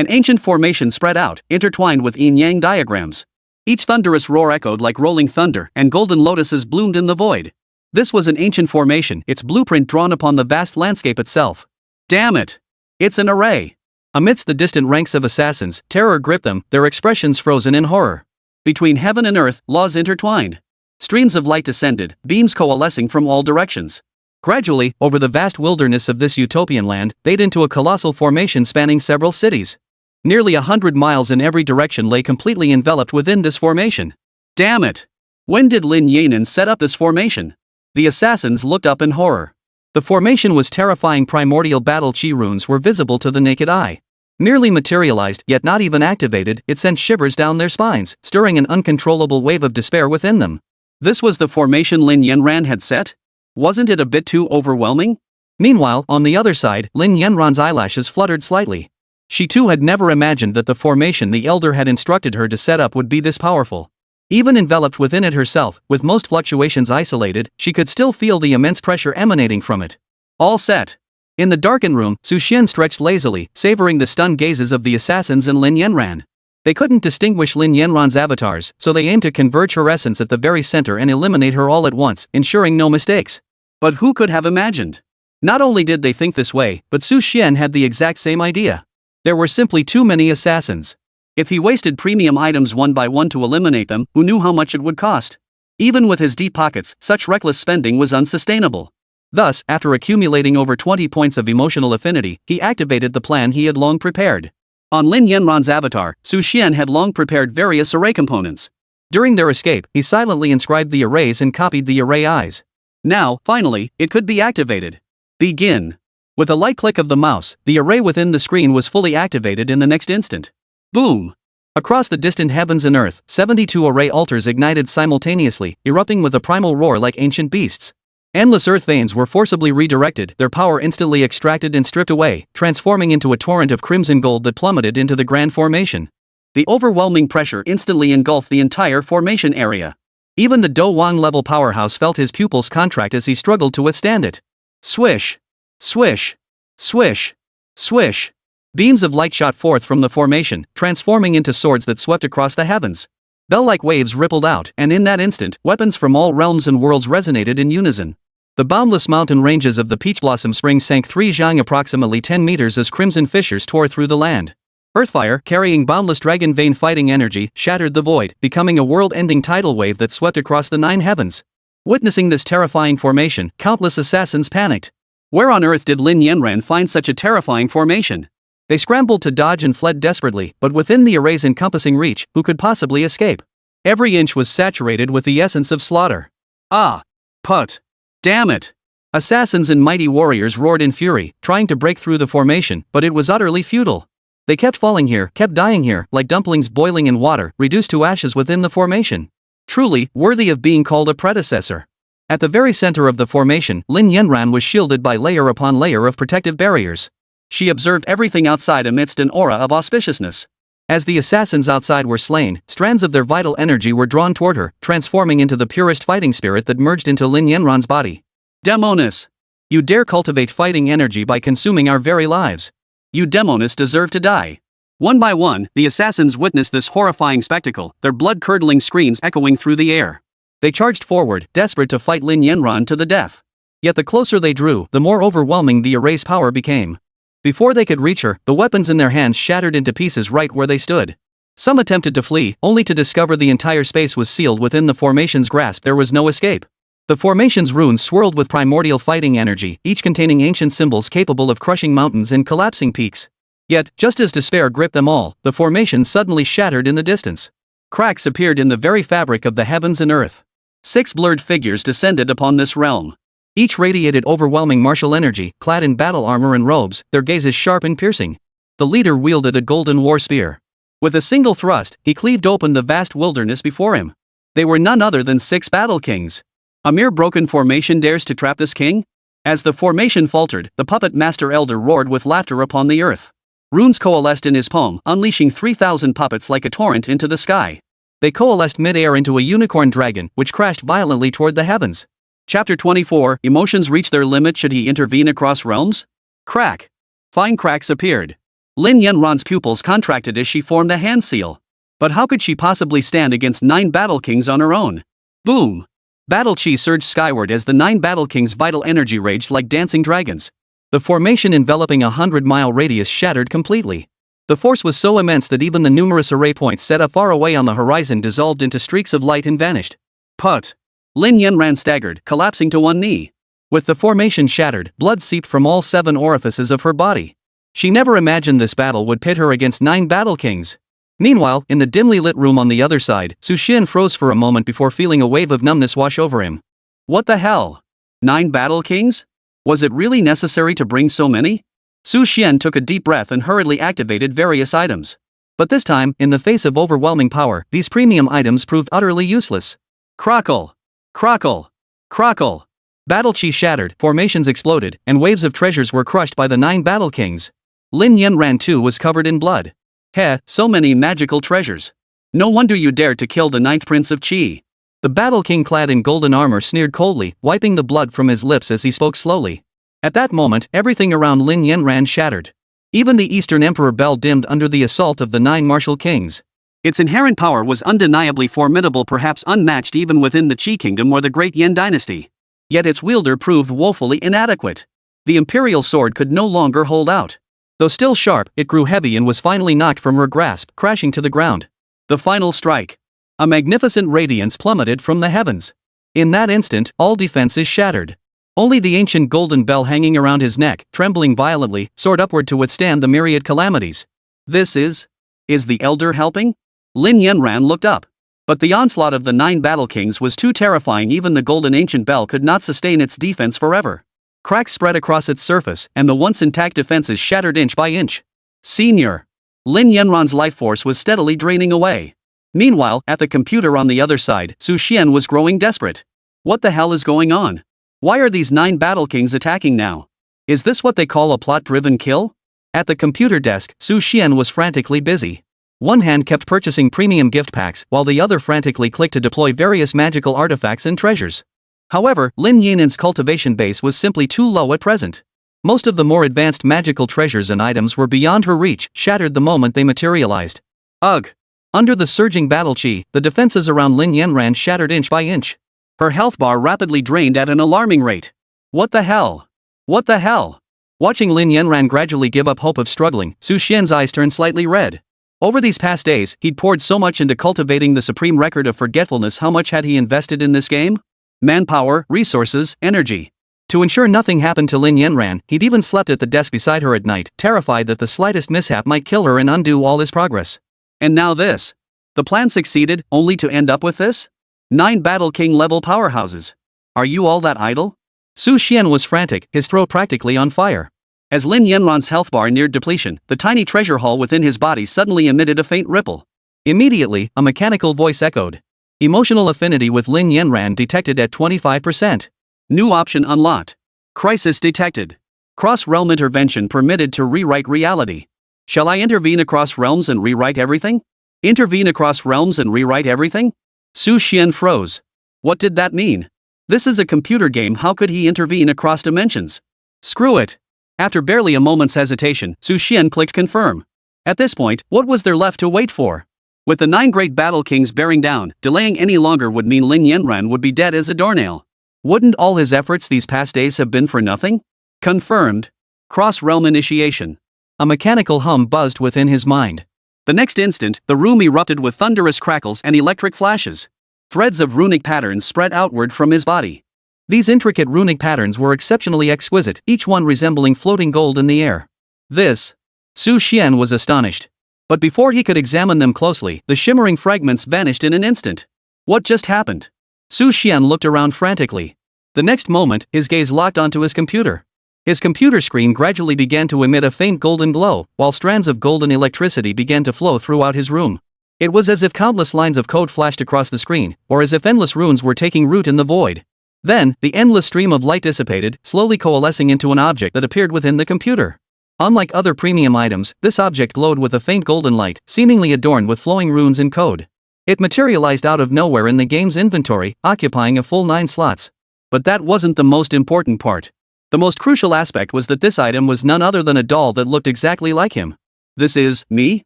B: ancient formation spread out, intertwined with yin-yang diagrams. Each thunderous roar echoed like rolling thunder, and golden lotuses bloomed in the void. This was an ancient formation, its blueprint drawn upon the vast landscape itself. Damn it! It's an array! Amidst the distant ranks of assassins, terror gripped them, their expressions frozen in horror. Between heaven and earth, laws intertwined. Streams of light descended, beams coalescing from all directions. Gradually, over the vast wilderness of this utopian land, they'd into a colossal formation spanning several cities. Nearly 100 miles in every direction lay completely enveloped within this formation. Damn it! When did Lin Yanran set up this formation? The assassins looked up in horror. The formation was terrifying. Primordial battle chi runes were visible to the naked eye. Nearly materialized, yet not even activated, it sent shivers down their spines, stirring an uncontrollable wave of despair within them. This was the formation Lin Yanran had set? Wasn't it a bit too overwhelming? Meanwhile, on the other side, Lin Yanran's eyelashes fluttered slightly. She too had never imagined that the formation the elder had instructed her to set up would be this powerful. Even enveloped within it herself, with most fluctuations isolated, she could still feel the immense pressure emanating from it. All set. In the darkened room, Xuan stretched lazily, savoring the stunned gazes of the assassins and Lin Yanran. They couldn't distinguish Lin Yanran's avatars, so they aimed to converge her essence at the very center and eliminate her all at once, ensuring no mistakes. But who could have imagined? Not only did they think this way, but Xuan had the exact same idea. There were simply too many assassins. If he wasted premium items one by one to eliminate them, who knew how much it would cost? Even with his deep pockets, such reckless spending was unsustainable. Thus, after accumulating over 20 points of emotional affinity, he activated the plan he had long prepared. On Lin Yanran's avatar, Xuan had long prepared various array components. During their escape, he silently inscribed the arrays and copied the array eyes. Now, finally, it could be activated. Begin. With a light click of the mouse, the array within the screen was fully activated in the next instant. Boom! Across the distant heavens and earth, 72 array altars ignited simultaneously, erupting with a primal roar like ancient beasts. Endless earth veins were forcibly redirected, their power instantly extracted and stripped away, transforming into a torrent of crimson gold that plummeted into the grand formation. The overwhelming pressure instantly engulfed the entire formation area. Even the Do Wang-level powerhouse felt his pupils contract as he struggled to withstand it. Swish! Swish! Swish! Swish! Beams of light shot forth from the formation, transforming into swords that swept across the heavens. Bell-like waves rippled out, and in that instant, weapons from all realms and worlds resonated in unison. The boundless mountain ranges of the Peach Blossom Spring sank 3 zhang approximately 10 meters as crimson fissures tore through the land. Earthfire, carrying boundless dragon vein fighting energy, shattered the void, becoming a world-ending tidal wave that swept across the 9 heavens. Witnessing this terrifying formation, countless assassins panicked. Where on earth did Lin Yanran find such a terrifying formation? They scrambled to dodge and fled desperately, but within the array's encompassing reach, who could possibly escape? Every inch was saturated with the essence of slaughter. Ah! Put! Damn it! Assassins and mighty warriors roared in fury, trying to break through the formation, but it was utterly futile.
A: They kept falling here, kept dying here, like dumplings boiling in water, reduced to ashes within the formation. Truly, worthy of being called a predecessor. At the very center of the formation, Lin Yanran was shielded by layer upon layer of protective barriers. She observed everything outside amidst an aura of auspiciousness. As the assassins outside were slain, strands of their vital energy were drawn toward her, transforming into the purest fighting spirit that merged into Lin Yanran's body. Demoness! You dare cultivate fighting energy by consuming our very lives. You demonists deserve to die. One by one, the assassins witnessed this horrifying spectacle, their blood-curdling screams echoing through the air. They charged forward, desperate to fight Lin Yanran to the death. Yet the closer they drew, the more overwhelming the array's power became. Before they could reach her, the weapons in their hands shattered into pieces right where they stood. Some attempted to flee, only to discover the entire space was sealed within the formation's grasp. There was no escape. The formation's runes swirled with primordial fighting energy, each containing ancient symbols capable of crushing mountains and collapsing peaks. Yet, just as despair gripped them all, the formation suddenly shattered in the distance. Cracks appeared in the very fabric of the heavens and earth. 6 blurred figures descended upon this realm. Each radiated overwhelming martial energy, clad in battle armor and robes, their gazes sharp and piercing. The leader wielded a golden war spear. With a single thrust, he cleaved open the vast wilderness before him. They were none other than 6 battle kings. A mere broken formation dares to trap this king? As the formation faltered, the puppet master elder roared with laughter upon the earth. Runes coalesced in his palm, unleashing 3,000 puppets like a torrent into the sky. They coalesced mid-air into a unicorn dragon, which crashed violently toward the heavens. Chapter 24, Emotions reach their limit. Should he intervene across realms? Crack. Fine cracks appeared. Lin Yanran's pupils contracted as she formed a hand seal. But how could she possibly stand against 9 battle kings on her own? Boom. Battle chi surged skyward as the 9 battle kings' vital energy raged like dancing dragons. The formation enveloping a 100-mile radius shattered completely. The force was so immense that even the numerous array points set up far away on the horizon dissolved into streaks of light and vanished. Put. Lin Yanran staggered, collapsing to one knee. With the formation shattered, blood seeped from all 7 orifices of her body. She never imagined this battle would pit her against 9 battle kings. Meanwhile, in the dimly lit room on the other side, Xuan froze for a moment before feeling a wave of numbness wash over him. What the hell? 9 battle kings? Was it really necessary to bring so many? Xuan took a deep breath and hurriedly activated various items. But this time, in the face of overwhelming power, these premium items proved utterly useless. Crackle! Crackle! Crackle! Battle chi shattered, formations exploded, and waves of treasures were crushed by the 9 battle kings. Lin Yanran too was covered in blood. Heh, so many magical treasures. No wonder you dared to kill the 9th prince of Qi. The battle king clad in golden armor sneered coldly, wiping the blood from his lips as he spoke slowly. At that moment, everything around Lin Yanran shattered. Even the Eastern Emperor bell dimmed under the assault of the 9 martial kings. Its inherent power was undeniably formidable, perhaps unmatched even within the Qi kingdom or the great Yan dynasty. Yet its wielder proved woefully inadequate. The imperial sword could no longer hold out. Though still sharp, it grew heavy and was finally knocked from her grasp, crashing to the ground. The final strike. A magnificent radiance plummeted from the heavens. In that instant, all defenses shattered. Only the ancient golden bell hanging around his neck, trembling violently, soared upward to withstand the myriad calamities. This is the elder helping? Lin Yanran looked up. But the onslaught of the 9 battle kings was too terrifying. Even the golden ancient bell could not sustain its defense forever. Cracks spread across its surface, and the once intact defenses shattered inch by inch. Senior. Lin Yanran's life force was steadily draining away. Meanwhile, at the computer on the other side, Xuan was growing desperate. What the hell is going on? Why are these 9 battle kings attacking now? Is this what they call a plot-driven kill? At the computer desk, Xuan was frantically busy. One hand kept purchasing premium gift packs, while the other frantically clicked to deploy various magical artifacts and treasures. However, Lin Yanan's cultivation base was simply too low at present. Most of the more advanced magical treasures and items were beyond her reach, shattered the moment they materialized. Ugh! Under the surging battle chi, the defenses around Lin Yanran shattered inch by inch. Her health bar rapidly drained at an alarming rate. What the hell? What the hell? Watching Lin Yanran gradually give up hope of struggling, Xuan's eyes turned slightly red. Over these past days, he'd poured so much into cultivating the supreme record of forgetfulness. How much had he invested in this game? Manpower, resources, energy. To ensure nothing happened to Lin Yanran, he'd even slept at the desk beside her at night, terrified that the slightest mishap might kill her and undo all his progress. And now this. The plan succeeded, only to end up with this? 9 battle king level powerhouses. Are you all that idle? Xuan was frantic, his throat practically on fire.
B: As Lin Yanran's health bar neared depletion, the tiny treasure haul within his body suddenly emitted a faint ripple. Immediately, a mechanical voice echoed. Emotional affinity with Lin Yanran detected at 25%. New option unlocked. Crisis detected. Cross-realm intervention permitted to rewrite reality. Shall I intervene across realms and rewrite everything? Intervene across realms and rewrite everything? Su Xian froze. What did that mean? This is a computer game, how could he intervene across dimensions? Screw it. After barely a moment's hesitation, Su Xian clicked confirm. At this point, what was there left to wait for? With the 9 great battle kings bearing down, delaying any longer would mean Lin Yanran would be dead as a doornail. Wouldn't all his efforts these past days have been for nothing? Confirmed. Cross-realm initiation. A mechanical hum buzzed within his mind. The next instant, the room erupted with thunderous crackles and electric flashes. Threads of runic patterns spread outward from his body. These intricate runic patterns were exceptionally exquisite, each one resembling floating gold in the air. Su Xian was astonished. But before he could examine them closely, the shimmering fragments vanished in an instant. What just happened? Su Xian looked around frantically. The next moment, his gaze locked onto his computer. His computer screen gradually began to emit a faint golden glow, while strands of golden electricity began to flow throughout his room. It was as if countless lines of code flashed across the screen, or as if endless runes were taking root in the void. Then, the endless stream of light dissipated, slowly coalescing into an object that appeared within the computer. Unlike other premium items, this object glowed with a faint golden light, seemingly adorned with flowing runes and code. It materialized out of nowhere in the game's inventory, occupying a full 9 slots. But that wasn't the most important part. The most crucial aspect was that this item was none other than a doll that looked exactly like him. This is me?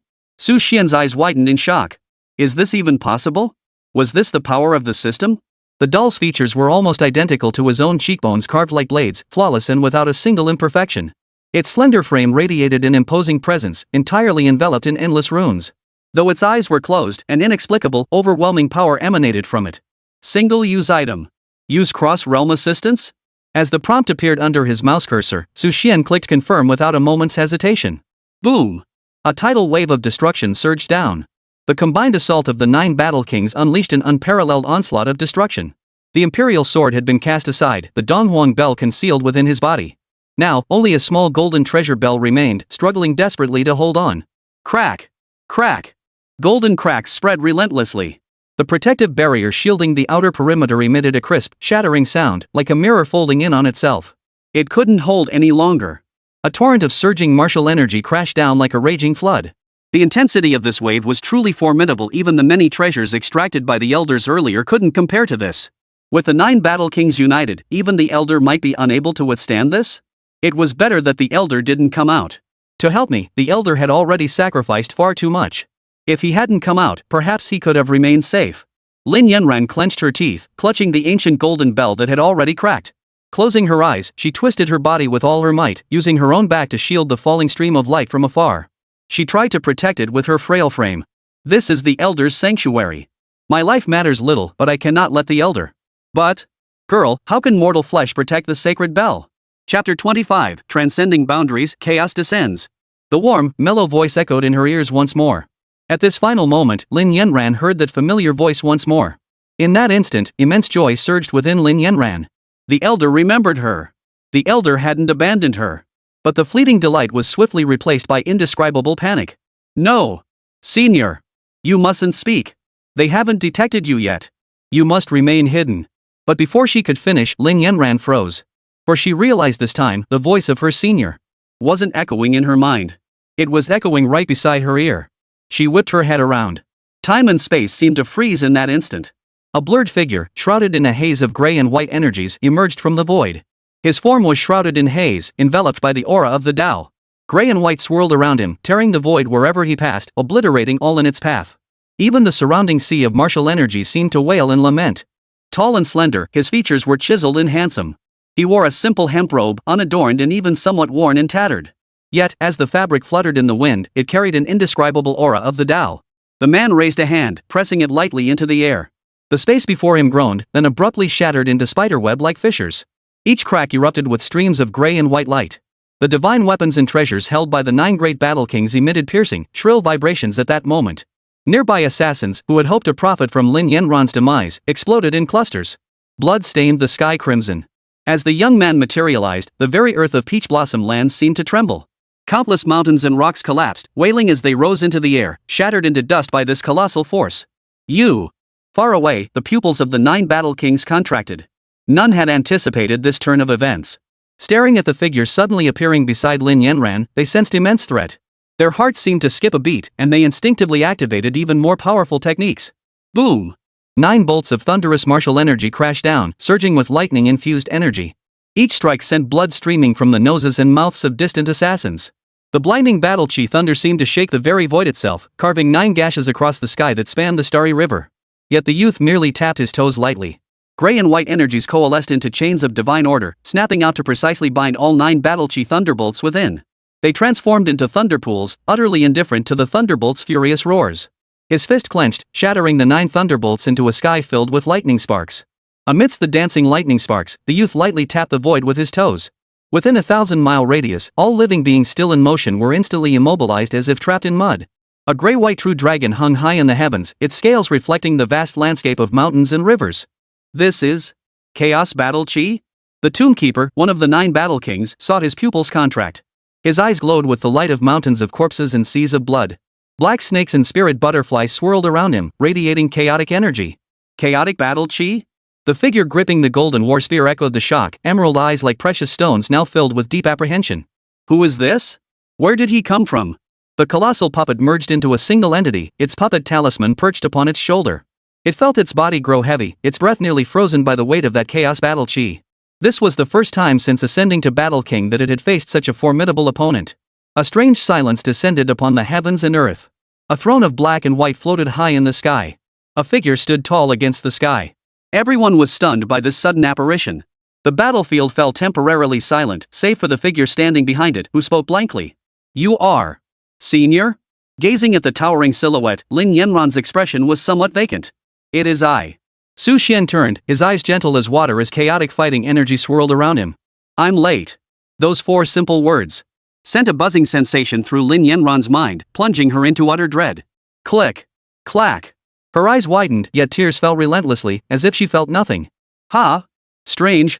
B: Su Xian's eyes widened in shock. Is this even possible? Was this the power of the system? The doll's features were almost identical to his own cheekbones, carved like blades, flawless and without a single imperfection. Its slender frame radiated an imposing presence, entirely enveloped in endless runes. Though its eyes were closed, an inexplicable, overwhelming power emanated from it. Single-use item. Use cross-realm assistance? As the prompt appeared under his mouse cursor, Su Xian clicked confirm without a moment's hesitation. Boom! A tidal wave of destruction surged down. The combined assault of the 9 battle kings unleashed an unparalleled onslaught of destruction. The imperial sword had been cast aside, the Donghuang bell concealed within his body. Now, only a small golden treasure bell remained, struggling desperately to hold on. Crack! Crack! Golden cracks spread relentlessly. The protective barrier shielding the outer perimeter emitted a crisp, shattering sound, like a mirror folding in on itself. It couldn't hold any longer. A torrent of surging martial energy crashed down like a raging flood. The intensity of this wave was truly formidable. Even the many treasures extracted by the elders earlier couldn't compare to this. With the 9 battle kings united, even the elder might be unable to withstand this? It was better that the elder didn't come out. To help me, the elder had already sacrificed far too much. If he hadn't come out, perhaps he could have remained safe. Lin Yanran clenched her teeth, clutching the ancient golden bell that had already cracked. Closing her eyes, she twisted her body with all her might, using her own back to shield the falling stream of light from afar. She tried to protect it with her frail frame. This is the elder's sanctuary. My life matters little, but I cannot let the elder. But, girl, how can mortal flesh protect the sacred bell? Chapter 25, Transcending Boundaries, Chaos Descends. The warm, mellow voice echoed in her ears once more. At this final moment, Lin Yanran heard that familiar voice once more. In that instant, immense joy surged within Lin Yanran. The elder remembered her. The elder hadn't abandoned her. But the fleeting delight was swiftly replaced by indescribable panic. No! Senior! You mustn't speak. They haven't detected you yet. You must remain hidden. But before she could finish, Lin Yanran froze. For she realized this time, the voice of her senior wasn't echoing in her mind. It was echoing right beside her ear. She whipped her head around. Time and space seemed to freeze in that instant. A blurred figure, shrouded in a haze of gray and white energies, emerged from the void. His form was shrouded in haze, enveloped by the aura of the Tao. Gray and white swirled around him, tearing the void wherever he passed, obliterating all in its path. Even the surrounding sea of martial energy seemed to wail and lament. Tall and slender, his features were chiseled and handsome. He wore a simple hemp robe, unadorned and even somewhat worn and tattered. Yet, as the fabric fluttered in the wind, it carried an indescribable aura of the Tao. The man raised a hand, pressing it lightly into the air. The space before him groaned, then abruptly shattered into spiderweb-like fissures. Each crack erupted with streams of gray and white light. The divine weapons and treasures held by the 9 great battle kings emitted piercing, shrill vibrations at that moment. Nearby assassins, who had hoped to profit from Lin Yanran's demise, exploded in clusters. Blood stained the sky crimson. As the young man materialized, the very earth of Peach Blossom Lands seemed to tremble. Countless mountains and rocks collapsed, wailing as they rose into the air, shattered into dust by this colossal force. Far away, the pupils of the 9 battle kings contracted. None had anticipated this turn of events. Staring at the figure suddenly appearing beside Lin Yanran, they sensed immense threat. Their hearts seemed to skip a beat, and they instinctively activated even more powerful techniques. Boom! 9 bolts of thunderous martial energy crashed down, surging with lightning-infused energy. Each strike sent blood streaming from the noses and mouths of distant assassins. The blinding battle chi thunder seemed to shake the very void itself, carving 9 gashes across the sky that spanned the starry river. Yet the youth merely tapped his toes lightly. Gray and white energies coalesced into chains of divine order, snapping out to precisely bind all 9 battle chi thunderbolts within. They transformed into thunderpools, utterly indifferent to the thunderbolts' furious roars. His fist clenched, shattering the 9 thunderbolts into a sky filled with lightning sparks. Amidst the dancing lightning sparks, the youth lightly tapped the void with his toes. Within a 1,000-mile radius, all living beings still in motion were instantly immobilized as if trapped in mud. A gray-white true dragon hung high in the heavens, its scales reflecting the vast landscape of mountains and rivers. This is Chaos Battle Chi? The Tombkeeper, one of the 9 battle kings, sought his pupil's contract. His eyes glowed with the light of mountains of corpses and seas of blood. Black snakes and spirit butterflies swirled around him, radiating chaotic energy. Chaotic Battle Chi? The figure gripping the golden war spear echoed the shock, emerald eyes like precious stones now filled with deep apprehension. Who is this? Where did he come from? The colossal puppet merged into a single entity, its puppet talisman perched upon its shoulder. It felt its body grow heavy, its breath nearly frozen by the weight of that chaos battle chi. This was the first time since ascending to Battle King that it had faced such a formidable opponent. A strange silence descended upon the heavens and earth. A throne of black and white floated high in the sky. A figure stood tall against the sky. Everyone was stunned by this sudden apparition. The battlefield fell temporarily silent, save for the figure standing behind it, who spoke blankly. You are Senior? Gazing at the towering silhouette, Lin Yanran's expression was somewhat vacant. It is I. Su Xian turned, his eyes gentle as water as chaotic fighting energy swirled around him. I'm late. Those 4 simple words sent a buzzing sensation through Lin Yanran's mind, plunging her into utter dread. Click. Clack. Her eyes widened, yet tears fell relentlessly, as if she felt nothing. Ha! Strange.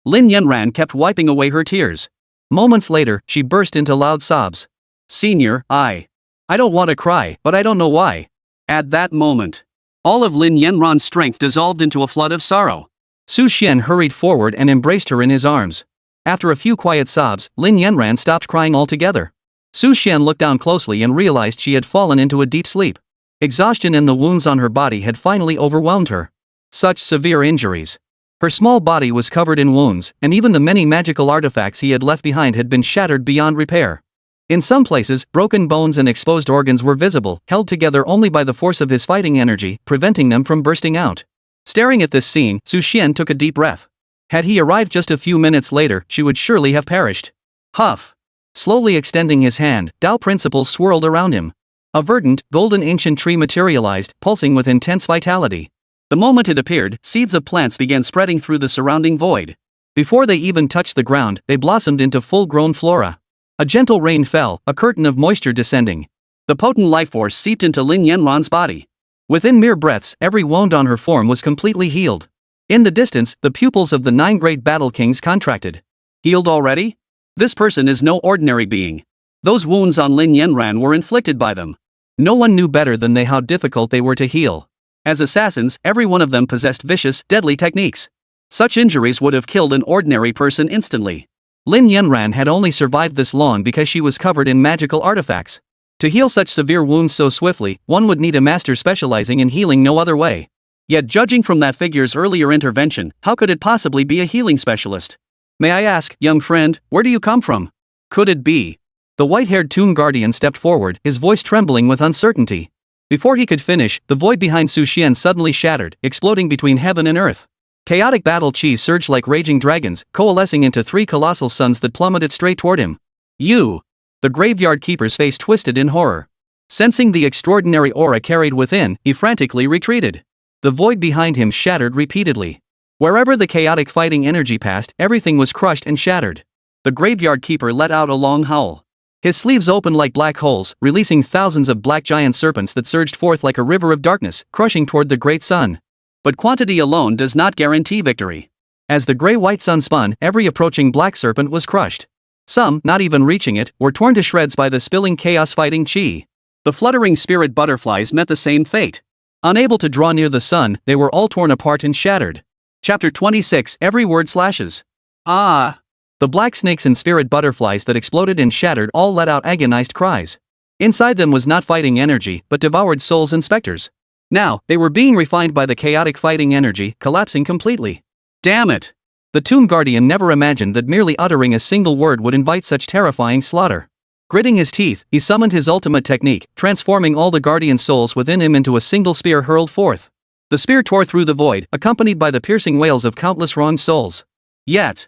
B: Lin Yanran kept wiping away her tears. Moments later, she burst into loud sobs. Senior, I don't want to cry, but I don't know why. At that moment, all of Lin Yanran's strength dissolved into a flood of sorrow. Su Xian hurried forward and embraced her in his arms. After a few quiet sobs, Lin Yanran stopped crying altogether. Su Xian looked down closely and realized she had fallen into a deep sleep. Exhaustion and the wounds on her body had finally overwhelmed her. Such severe injuries. Her small body was covered in wounds, and even the many magical artifacts he had left behind had been shattered beyond repair. In some places, broken bones and exposed organs were visible, held together only by the force of his fighting energy, preventing them from bursting out. Staring at this scene, Su Xian took a deep breath. Had he arrived just a few minutes later, she would surely have perished. Huff. Slowly extending his hand, Dao principles swirled around him. A verdant, golden ancient tree materialized, pulsing with intense vitality. The moment it appeared, seeds of plants began spreading through the surrounding void. Before they even touched the ground, they blossomed into full-grown flora. A gentle rain fell, a curtain of moisture descending. The potent life force seeped into Lin Yanran's body. Within mere breaths, every wound on her form was completely healed. In the distance, the pupils of the 9 great battle kings contracted. Healed already? This person is no ordinary being. Those wounds on Lin Yanran were inflicted by them. No one knew better than they how difficult they were to heal. As assassins, every one of them possessed vicious, deadly techniques. Such injuries would have killed an ordinary person instantly. Lin Yanran had only survived this long because she was covered in magical artifacts. To heal such severe wounds so swiftly, one would need a master specializing in healing no other way. Yet judging from that figure's earlier intervention, how could it possibly be a healing specialist? May I ask, young friend, where do you come from? Could it be? The white-haired Tomb Guardian stepped forward, his voice trembling with uncertainty. Before he could finish, the void behind Su Xian suddenly shattered, exploding between heaven and earth. Chaotic battle chi surged like raging dragons, coalescing into 3 colossal suns that plummeted straight toward him. You! The graveyard keeper's face twisted in horror. Sensing the extraordinary aura carried within, he frantically retreated. The void behind him shattered repeatedly. Wherever the chaotic fighting energy passed, everything was crushed and shattered. The graveyard keeper let out a long howl. His sleeves opened like black holes, releasing thousands of black giant serpents that surged forth like a river of darkness, crushing toward the great sun. But quantity alone does not guarantee victory. As the gray-white sun spun, every approaching black serpent was crushed. Some, not even reaching it, were torn to shreds by the spilling chaos-fighting chi. The fluttering spirit butterflies met the same fate. Unable to draw near the sun, they were all torn apart and shattered. Chapter 26. Every word slashes. Ah! The black snakes and spirit butterflies that exploded and shattered all let out agonized cries. Inside them was not fighting energy, but devoured souls and specters. Now, they were being refined by the chaotic fighting energy, collapsing completely. Damn it! The Tomb Guardian never imagined that merely uttering a single word would invite such terrifying slaughter. Gritting his teeth, he summoned his ultimate technique, transforming all the Guardian souls within him into a single spear hurled forth. The spear tore through the void, accompanied by the piercing wails of countless wronged souls. Yet,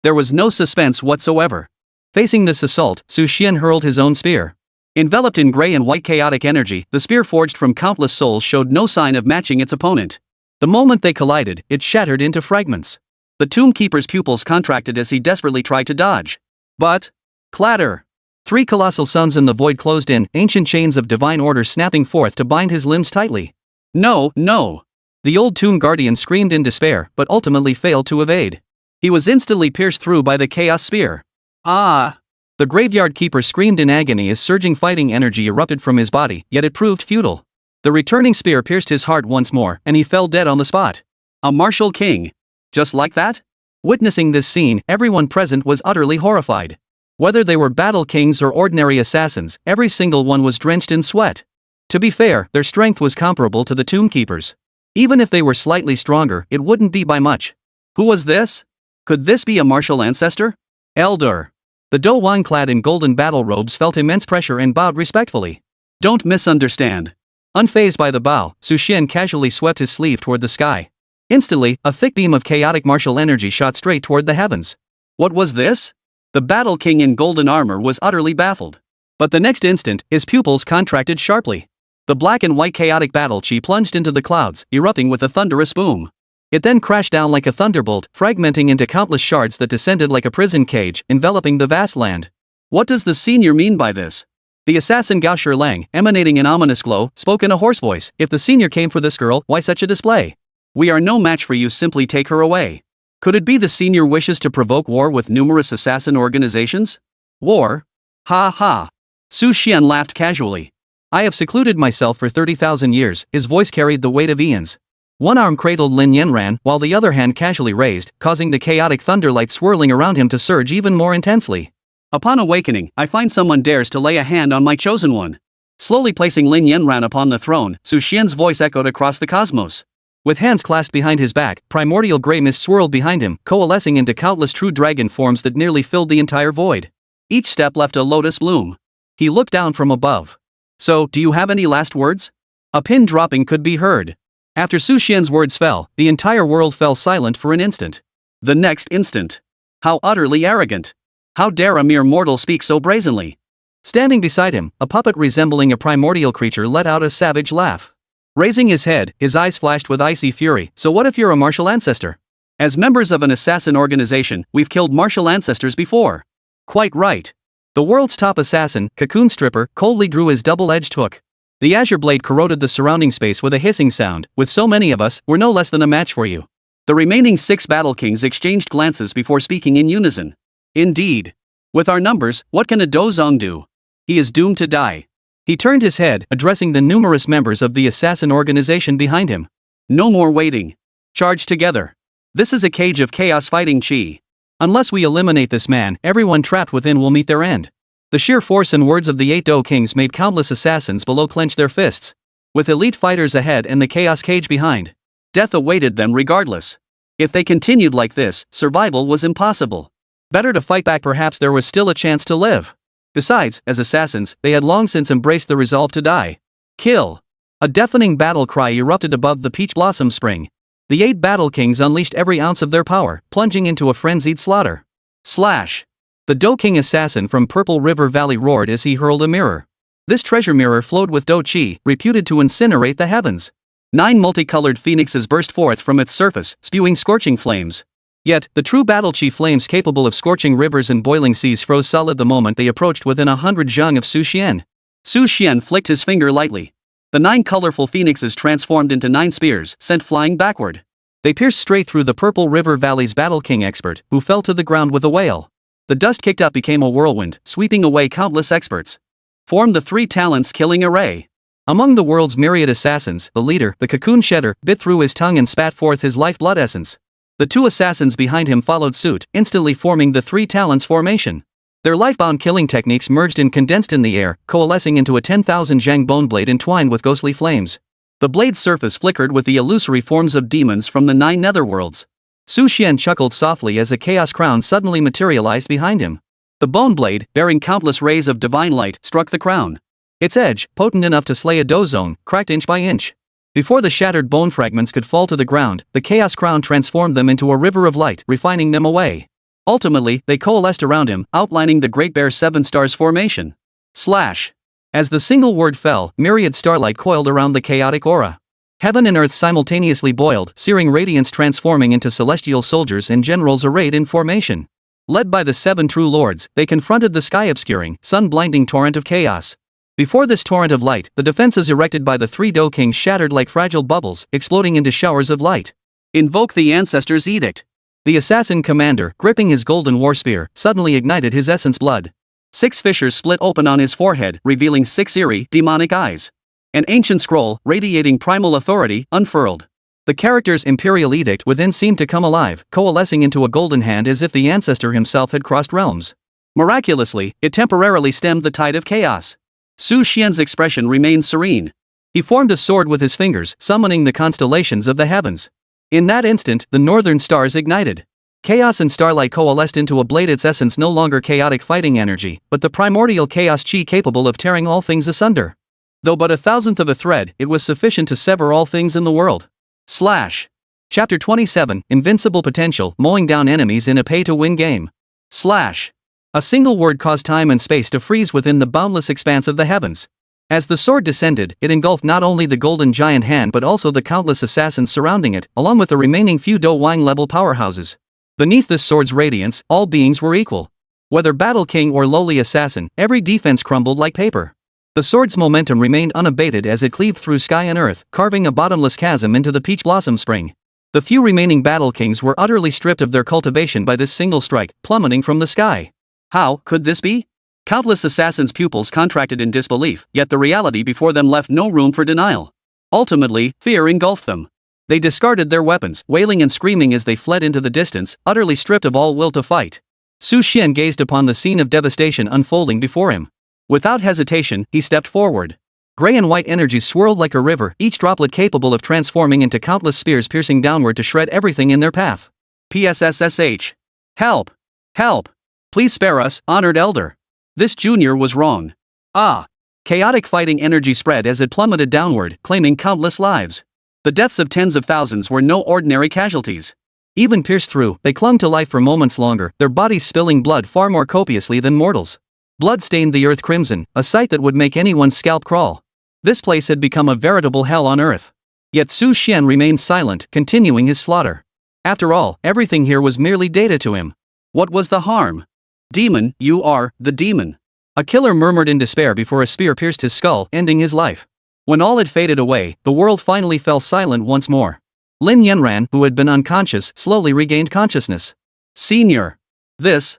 B: there was no suspense whatsoever. Facing this assault, Xuan hurled his own spear. Enveloped in gray and white chaotic energy, the spear forged from countless souls showed no sign of matching its opponent. The moment they collided, it shattered into fragments. The Tomb Keeper's pupils contracted as he desperately tried to dodge. But, clatter! 3 colossal suns in the void closed in, ancient chains of divine order snapping forth to bind his limbs tightly. No, no! The old Tomb Guardian screamed in despair, but ultimately failed to evade. He was instantly pierced through by the Chaos Spear. Ah! The Graveyard Keeper screamed in agony as surging fighting energy erupted from his body, yet it proved futile. The returning spear pierced his heart once more, and he fell dead on the spot. A martial king. Just like that? Witnessing this scene, everyone present was utterly horrified. Whether they were battle kings or ordinary assassins, every single one was drenched in sweat. To be fair, their strength was comparable to the Tomb Keeper's. Even if they were slightly stronger, it wouldn't be by much. Who was this? Could this be a martial ancestor? Elder. The Do Wan clad in golden battle robes felt immense pressure and bowed respectfully. Don't misunderstand. Unfazed by the bow, Xuan casually swept his sleeve toward the sky. Instantly, a thick beam of chaotic martial energy shot straight toward the heavens. What was this? The Battle King in golden armor was utterly baffled. But the next instant, his pupils contracted sharply. The black and white chaotic battle chi plunged into the clouds, erupting with a thunderous boom. It then crashed down like a thunderbolt, fragmenting into countless shards that descended like a prison cage, enveloping the vast land. What does the senior mean by this? The assassin Gao Shilang, emanating an ominous glow, spoke in a hoarse voice. If the senior came for this girl, why such a display? We are no match for you, simply take her away. Could it be the senior wishes to provoke war with numerous assassin organizations? War? Ha ha. Xuan laughed casually. I have secluded myself for 30,000 years, his voice carried the weight of eons. One arm cradled Lin Yanran, while the other hand casually raised, causing the chaotic thunderlight swirling around him to surge even more intensely. Upon awakening, I find someone dares to lay a hand on my chosen one. Slowly placing Lin Yanran upon the throne, Xuan's voice echoed across the cosmos. With hands clasped behind his back, primordial gray mist swirled behind him, coalescing into countless true dragon forms that nearly filled the entire void. Each step left a lotus bloom. He looked down from above. So, do you have any last words? A pin dropping could be heard. After Xuan's words fell, the entire world fell silent for an instant. The next instant. How utterly arrogant. How dare a mere mortal speak so brazenly? Standing beside him, a puppet resembling a primordial creature let out a savage laugh. Raising his head, his eyes flashed with icy fury. So what if you're a martial ancestor? As members of an assassin organization, we've killed martial ancestors before. Quite right. The world's top assassin, Cocoon Stripper, coldly drew his double-edged hook. The azure blade corroded the surrounding space with a hissing sound. With so many of us, we're no less than a match for you. The remaining 6 battle kings exchanged glances before speaking in unison. Indeed. With our numbers, what can a Dozong do? He is doomed to die. He turned his head, addressing the numerous members of the assassin organization behind him. No more waiting. Charge together. This is a cage of chaos fighting chi. Unless we eliminate this man, everyone trapped within will meet their end. The sheer force and words of the 8 Do Kings made countless assassins below clench their fists. With elite fighters ahead and the chaos cage behind, death awaited them regardless. If they continued like this, survival was impossible. Better to fight back, perhaps there was still a chance to live. Besides, as assassins, they had long since embraced the resolve to die. Kill. A deafening battle cry erupted above the peach blossom spring. The 8 battle kings unleashed every ounce of their power, plunging into a frenzied slaughter. Slash. The Do King assassin from Purple River Valley roared as he hurled a mirror. This treasure mirror flowed with Do Chi, reputed to incinerate the heavens. 9 multicolored phoenixes burst forth from its surface, spewing scorching flames. Yet, the true battle chi flames capable of scorching rivers and boiling seas froze solid the moment they approached within 100 zhang of Xuan. Xuan flicked his finger lightly. The 9 colorful phoenixes transformed into 9 spears, sent flying backward. They pierced straight through the Purple River Valley's Battle King expert, who fell to the ground with a wail. The dust kicked up became a whirlwind, sweeping away countless experts. Formed the 3 talents killing array. Among the world's myriad assassins, the leader, the cocoon shedder, bit through his tongue and spat forth his lifeblood essence. The 2 assassins behind him followed suit, instantly forming the 3 talents formation. Their lifebound killing techniques merged and condensed in the air, coalescing into a 10,000 zhang bone blade entwined with ghostly flames. The blade's surface flickered with the illusory forms of demons from the 9 netherworlds. Su Xian chuckled softly as a chaos crown suddenly materialized behind him. The bone blade, bearing countless rays of divine light, struck the crown. Its edge, potent enough to slay a dozone, cracked inch by inch. Before the shattered bone fragments could fall to the ground, the chaos crown transformed them into a river of light, refining them away. Ultimately, they coalesced around him, outlining the Great Bear 7 Stars formation. Slash. As the single word fell, myriad starlight coiled around the chaotic aura. Heaven and earth simultaneously boiled, searing radiance transforming into celestial soldiers and generals arrayed in formation. Led by the 7 true lords, they confronted the sky-obscuring, sun-blinding torrent of chaos. Before this torrent of light, the defenses erected by the 3 Do Kings shattered like fragile bubbles, exploding into showers of light. Invoke the Ancestors' Edict. The assassin commander, gripping his golden war spear, suddenly ignited his essence blood. 6 fissures split open on his forehead, revealing 6 eerie, demonic eyes. An ancient scroll, radiating primal authority, unfurled. The character's imperial edict within seemed to come alive, coalescing into a golden hand as if the ancestor himself had crossed realms. Miraculously, it temporarily stemmed the tide of chaos. Su Xian's expression remained serene. He formed a sword with his fingers, summoning the constellations of the heavens. In that instant, the northern stars ignited. Chaos and starlight coalesced into a blade, its essence no longer chaotic fighting energy, but the primordial chaos chi capable of tearing all things asunder. Though but 1,000th of a thread, it was sufficient to sever all things in the world. Slash. Chapter 27, Invincible Potential, mowing down enemies in a pay-to-win game. Slash. A single word caused time and space to freeze within the boundless expanse of the heavens. As the sword descended, it engulfed not only the golden giant hand but also the countless assassins surrounding it, along with the remaining few Do Wang level powerhouses. Beneath this sword's radiance, all beings were equal. Whether battle king or lowly assassin, every defense crumbled like paper. The sword's momentum remained unabated as it cleaved through sky and earth, carving a bottomless chasm into the peach blossom spring. The few remaining battle kings were utterly stripped of their cultivation by this single strike, plummeting from the sky. How could this be? Countless assassins' pupils contracted in disbelief, yet the reality before them left no room for denial. Ultimately, fear engulfed them. They discarded their weapons, wailing and screaming as they fled into the distance, utterly stripped of all will to fight. Su Xian gazed upon the scene of devastation unfolding before him. Without hesitation, he stepped forward. Gray and white energies swirled like a river, each droplet capable of transforming into countless spears piercing downward to shred everything in their path. PSSSH. Help! Help! Please spare us, honored elder. This junior was wrong. Ah! Chaotic fighting energy spread as it plummeted downward, claiming countless lives. The deaths of tens of thousands were no ordinary casualties. Even pierced through, they clung to life for moments longer, their bodies spilling blood far more copiously than mortals. Blood stained the earth crimson, a sight that would make anyone's scalp crawl. This place had become a veritable hell on earth. Yet Su Xian remained silent, continuing his slaughter. After all, everything here was merely data to him. What was the harm? Demon, you are the demon. A killer murmured in despair before a spear pierced his skull, ending his life. When all had faded away, the world finally fell silent once more. Lin Yanran, who had been unconscious, slowly regained consciousness. Senior. This.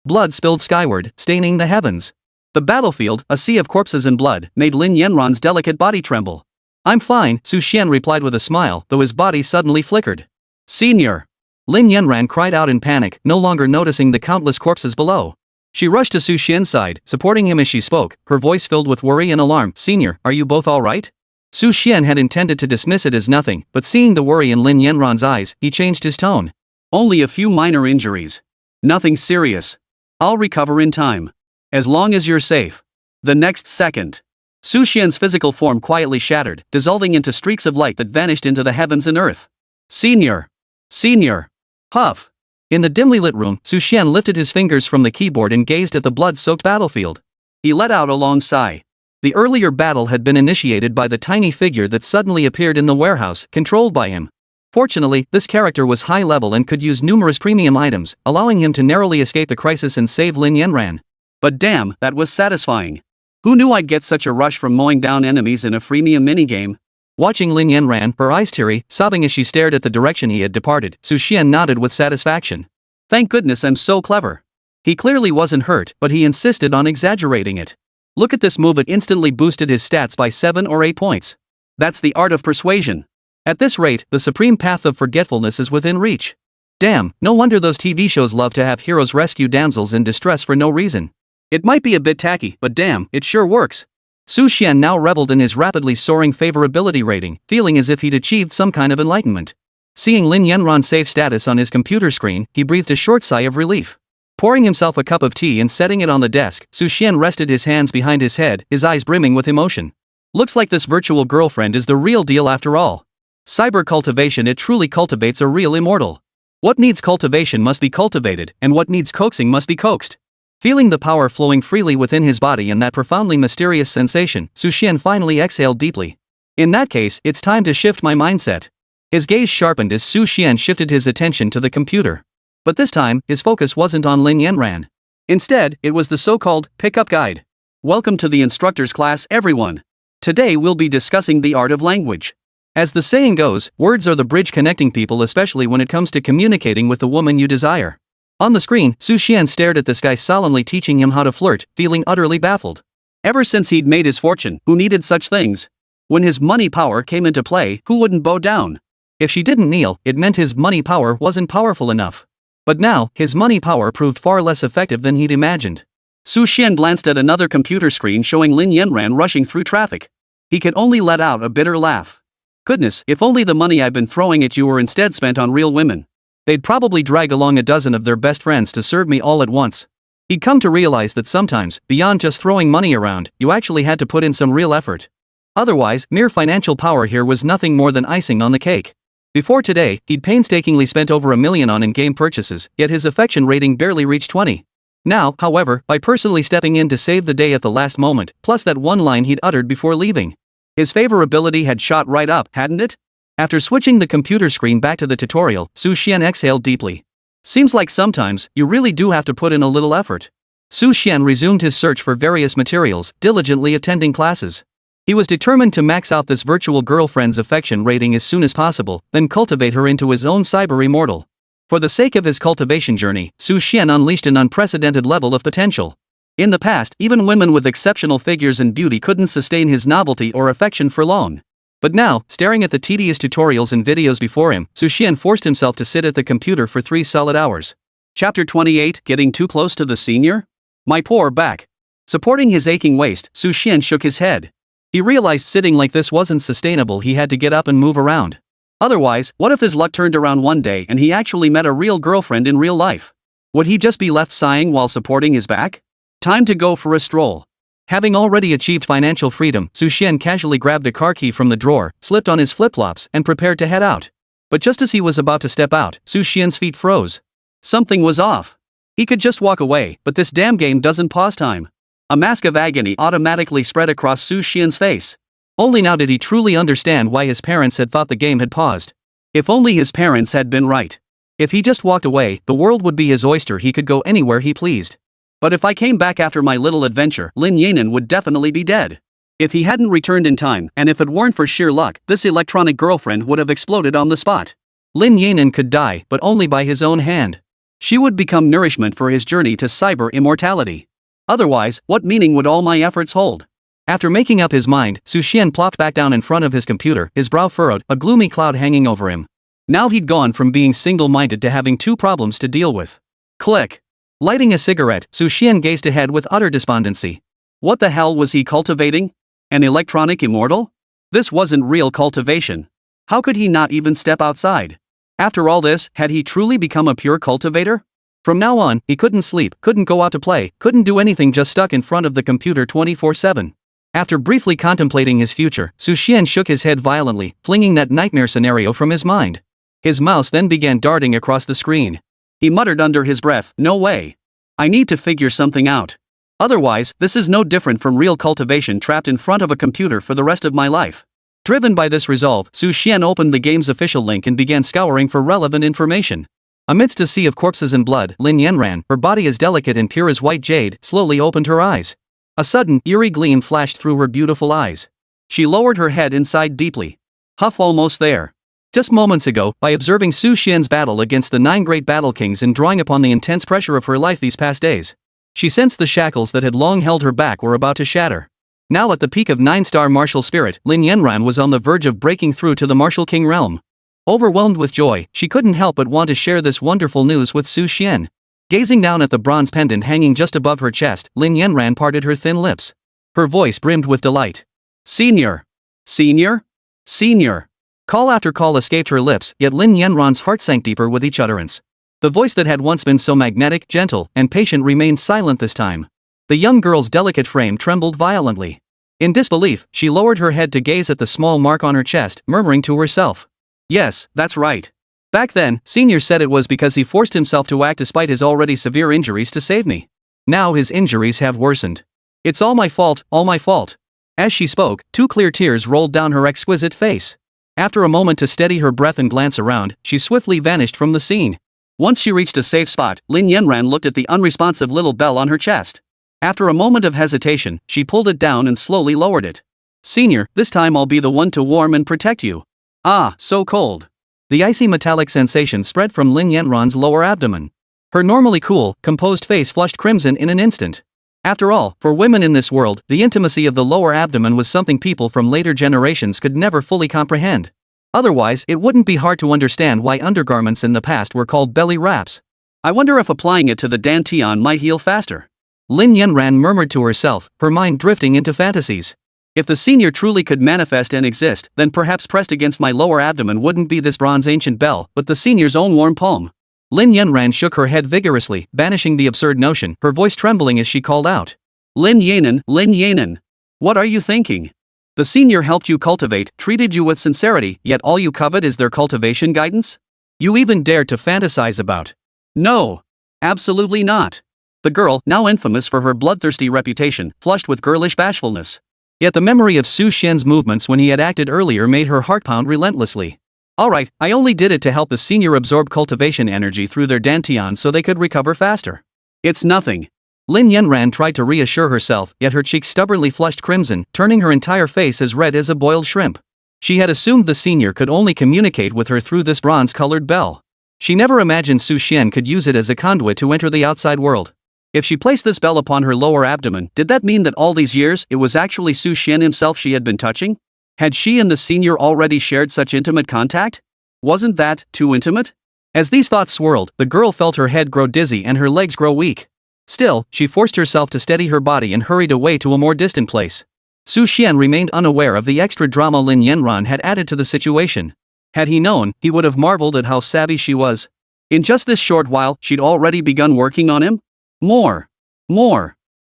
B: Blood spilled skyward, staining the heavens. The battlefield, a sea of corpses and blood, made Lin Yanran's delicate body tremble. I'm fine, Su Xian replied with a smile, though his body suddenly flickered. Senior. Lin Yanran cried out in panic, no longer noticing the countless corpses below. She rushed to Su Xian's side, supporting him as she spoke, her voice filled with worry and alarm. Senior, are you both all right? Su Xian had intended to dismiss it as nothing, but seeing the worry in Lin Yanran's eyes, he changed his tone. Only a few minor injuries. Nothing serious. I'll recover in time. As long as you're safe. The next second. Su Xian's physical form quietly shattered, dissolving into streaks of light that vanished into the heavens and earth. Senior. Senior. Huff. In the dimly lit room, Su Xian lifted his fingers from the keyboard and gazed at the blood-soaked battlefield. He let out a long sigh. The earlier battle had been initiated by the tiny figure that suddenly appeared in the warehouse, controlled by him. Fortunately, this character was high level and could use numerous premium items, allowing him to narrowly escape the crisis and save Lin Yanran. But damn, that was satisfying. Who knew I'd get such a rush from mowing down enemies in a freemium minigame? Watching Lin Yanran, her eyes teary, sobbing as she stared at the direction he had departed, Su Xian nodded with satisfaction. Thank goodness I'm so clever. He clearly wasn't hurt, but he insisted on exaggerating it. Look at this move, it instantly boosted his stats by 7 or 8 points. That's the art of persuasion. At this rate, the supreme path of forgetfulness is within reach. Damn, no wonder those TV shows love to have heroes rescue damsels in distress for no reason. It might be a bit tacky, but damn, it sure works. Su Xian now reveled in his rapidly soaring favorability rating, feeling as if he'd achieved some kind of enlightenment. Seeing Lin Yanran's safe status on his computer screen, he breathed a short sigh of relief. Pouring himself a cup of tea and setting it on the desk, Su Xian rested his hands behind his head, his eyes brimming with emotion. Looks like this virtual girlfriend is the real deal after all. Cyber cultivation, it truly cultivates a real immortal. What needs cultivation must be cultivated, and what needs coaxing must be coaxed. Feeling the power flowing freely within his body and that profoundly mysterious sensation, Su Xian finally exhaled deeply. In that case, it's time to shift my mindset. His gaze sharpened as Su Xian shifted his attention to the computer. But this time, his focus wasn't on Lin Yanran. Instead, it was the so-called pickup guide. Welcome to the instructor's class, everyone. Today we'll be discussing the art of language. As the saying goes, words are the bridge connecting people, especially when it comes to communicating with the woman you desire. On the screen, Su Xian stared at this guy solemnly teaching him how to flirt, feeling utterly baffled. Ever since he'd made his fortune, who needed such things? When his money power came into play, who wouldn't bow down? If she didn't kneel, it meant his money power wasn't powerful enough. But now, his money power proved far less effective than he'd imagined. Su Xian glanced at another computer screen showing Lin Yanran rushing through traffic. He could only let out a bitter laugh. Goodness, if only the money I've been throwing at you were instead spent on real women. They'd probably drag along a dozen of their best friends to serve me all at once. He'd come to realize that sometimes, beyond just throwing money around, you actually had to put in some real effort. Otherwise, mere financial power here was nothing more than icing on the cake. Before today, he'd painstakingly spent over $1 million on in-game purchases, yet his affection rating barely reached 20. Now, however, by personally stepping in to save the day at the last moment, plus that one line he'd uttered before leaving, his favorability had shot right up, hadn't it? After switching the computer screen back to the tutorial, Su Xian exhaled deeply. Seems like sometimes, you really do have to put in a little effort. Su Xian resumed his search for various materials, diligently attending classes. He was determined to max out this virtual girlfriend's affection rating as soon as possible, then cultivate her into his own cyber immortal. For the sake of his cultivation journey, Su Xian unleashed an unprecedented level of potential. In the past, even women with exceptional figures and beauty couldn't sustain his novelty or affection for long. But now, staring at the tedious tutorials and videos before him, Su Xian forced himself to sit at the computer for 3 solid hours. Chapter 28, Getting Too Close to the Senior? My poor back. Supporting his aching waist, Su Xian shook his head. He realized sitting like this wasn't sustainable, he had to get up and move around. Otherwise, what if his luck turned around one day and he actually met a real girlfriend in real life? Would he just be left sighing while supporting his back? Time to go for a stroll. Having already achieved financial freedom, Su Xian casually grabbed a car key from the drawer, slipped on his flip-flops, and prepared to head out. But just as he was about to step out, Su Xian's feet froze. Something was off. He could just walk away, but this damn game doesn't pause time. A mask of agony automatically spread across Su Xian's face. Only now did he truly understand why his parents had thought the game had paused. If only his parents had been right. If he just walked away, the world would be his oyster, he could go anywhere he pleased. But if I came back after my little adventure, Lin Yanran would definitely be dead. If he hadn't returned in time, and if it weren't for sheer luck, this electronic girlfriend would have exploded on the spot. Lin Yanran could die, but only by his own hand. She would become nourishment for his journey to cyber immortality. Otherwise, what meaning would all my efforts hold? After making up his mind, Su Xian plopped back down in front of his computer, his brow furrowed, a gloomy cloud hanging over him. Now he'd gone from being single-minded to having 2 problems to deal with. Click. Lighting a cigarette, Su Xian gazed ahead with utter despondency. What the hell was he cultivating? An electronic immortal? This wasn't real cultivation. How could he not even step outside? After all this, had he truly become a pure cultivator? From now on, he couldn't sleep, couldn't go out to play, couldn't do anything, just stuck in front of the computer 24/7. After briefly contemplating his future, Su Xian shook his head violently, flinging that nightmare scenario from his mind. His mouse then began darting across the screen. He muttered under his breath, "No way. I need to figure something out. Otherwise, this is no different from real cultivation, trapped in front of a computer for the rest of my life." Driven by this resolve, Su Xian opened the game's official link and began scouring for relevant information. Amidst a sea of corpses and blood, Lin Yanran, her body as delicate and pure as white jade, slowly opened her eyes. A sudden, eerie gleam flashed through her beautiful eyes. She lowered her head and sighed deeply. Huff almost there. Just moments ago, by observing Su Xian's battle against the 9 great battle kings and drawing upon the intense pressure of her life these past days, she sensed the shackles that had long held her back were about to shatter. Now at the peak of 9-star martial spirit, Lin Yanran was on the verge of breaking through to the martial king realm. Overwhelmed with joy, she couldn't help but want to share this wonderful news with Su Xian. Gazing down at the bronze pendant hanging just above her chest, Lin Yanran parted her thin lips. Her voice brimmed with delight. Senior! Senior? Senior! Call after call escaped her lips, yet Lin Yanran's heart sank deeper with each utterance. The voice that had once been so magnetic, gentle, and patient remained silent this time. The young girl's delicate frame trembled violently. In disbelief, she lowered her head to gaze at the small mark on her chest, murmuring to herself. Yes, that's right. Back then, Senior said it was because he forced himself to act despite his already severe injuries to save me. Now his injuries have worsened. It's all my fault, all my fault. As she spoke, 2 clear tears rolled down her exquisite face. After a moment to steady her breath and glance around, she swiftly vanished from the scene. Once she reached a safe spot, Lin Yanran looked at the unresponsive little bell on her chest. After a moment of hesitation, she pulled it down and slowly lowered it. Senior, this time I'll be the one to warm and protect you. Ah, so cold. The icy metallic sensation spread from Lin Yanran's lower abdomen. Her normally cool, composed face flushed crimson in an instant. After all, for women in this world, the intimacy of the lower abdomen was something people from later generations could never fully comprehend. Otherwise, it wouldn't be hard to understand why undergarments in the past were called belly wraps. I wonder if applying it to the dantian might heal faster. Lin Yanran murmured to herself, her mind drifting into fantasies. If the senior truly could manifest and exist, then perhaps pressed against my lower abdomen wouldn't be this bronze ancient bell, but the senior's own warm palm. Lin Yanran shook her head vigorously, banishing the absurd notion, her voice trembling as she called out. Lin Yanan. What are you thinking? The senior helped you cultivate, treated you with sincerity, yet all you covet is their cultivation guidance? You even dare to fantasize about. No. Absolutely not. The girl, now infamous for her bloodthirsty reputation, flushed with girlish bashfulness. Yet the memory of Su Xian's movements when he had acted earlier made her heart pound relentlessly. Alright, I only did it to help the senior absorb cultivation energy through their dantian so they could recover faster. It's nothing. Lin Yanran tried to reassure herself, yet her cheeks stubbornly flushed crimson, turning her entire face as red as a boiled shrimp. She had assumed the senior could only communicate with her through this bronze-colored bell. She never imagined Su Xian could use it as a conduit to enter the outside world. If she placed this bell upon her lower abdomen, did that mean that all these years it was actually Su Xian himself she had been touching? Had she and the senior already shared such intimate contact? Wasn't that too intimate? As these thoughts swirled, the girl felt her head grow dizzy and her legs grow weak. Still, she forced herself to steady her body and hurried away to a more distant place. Su Xian remained unaware of the extra drama Lin Yanran had added to the situation. Had he known, he would have marveled at how savvy she was. In just this short while, she'd already begun working on him? More.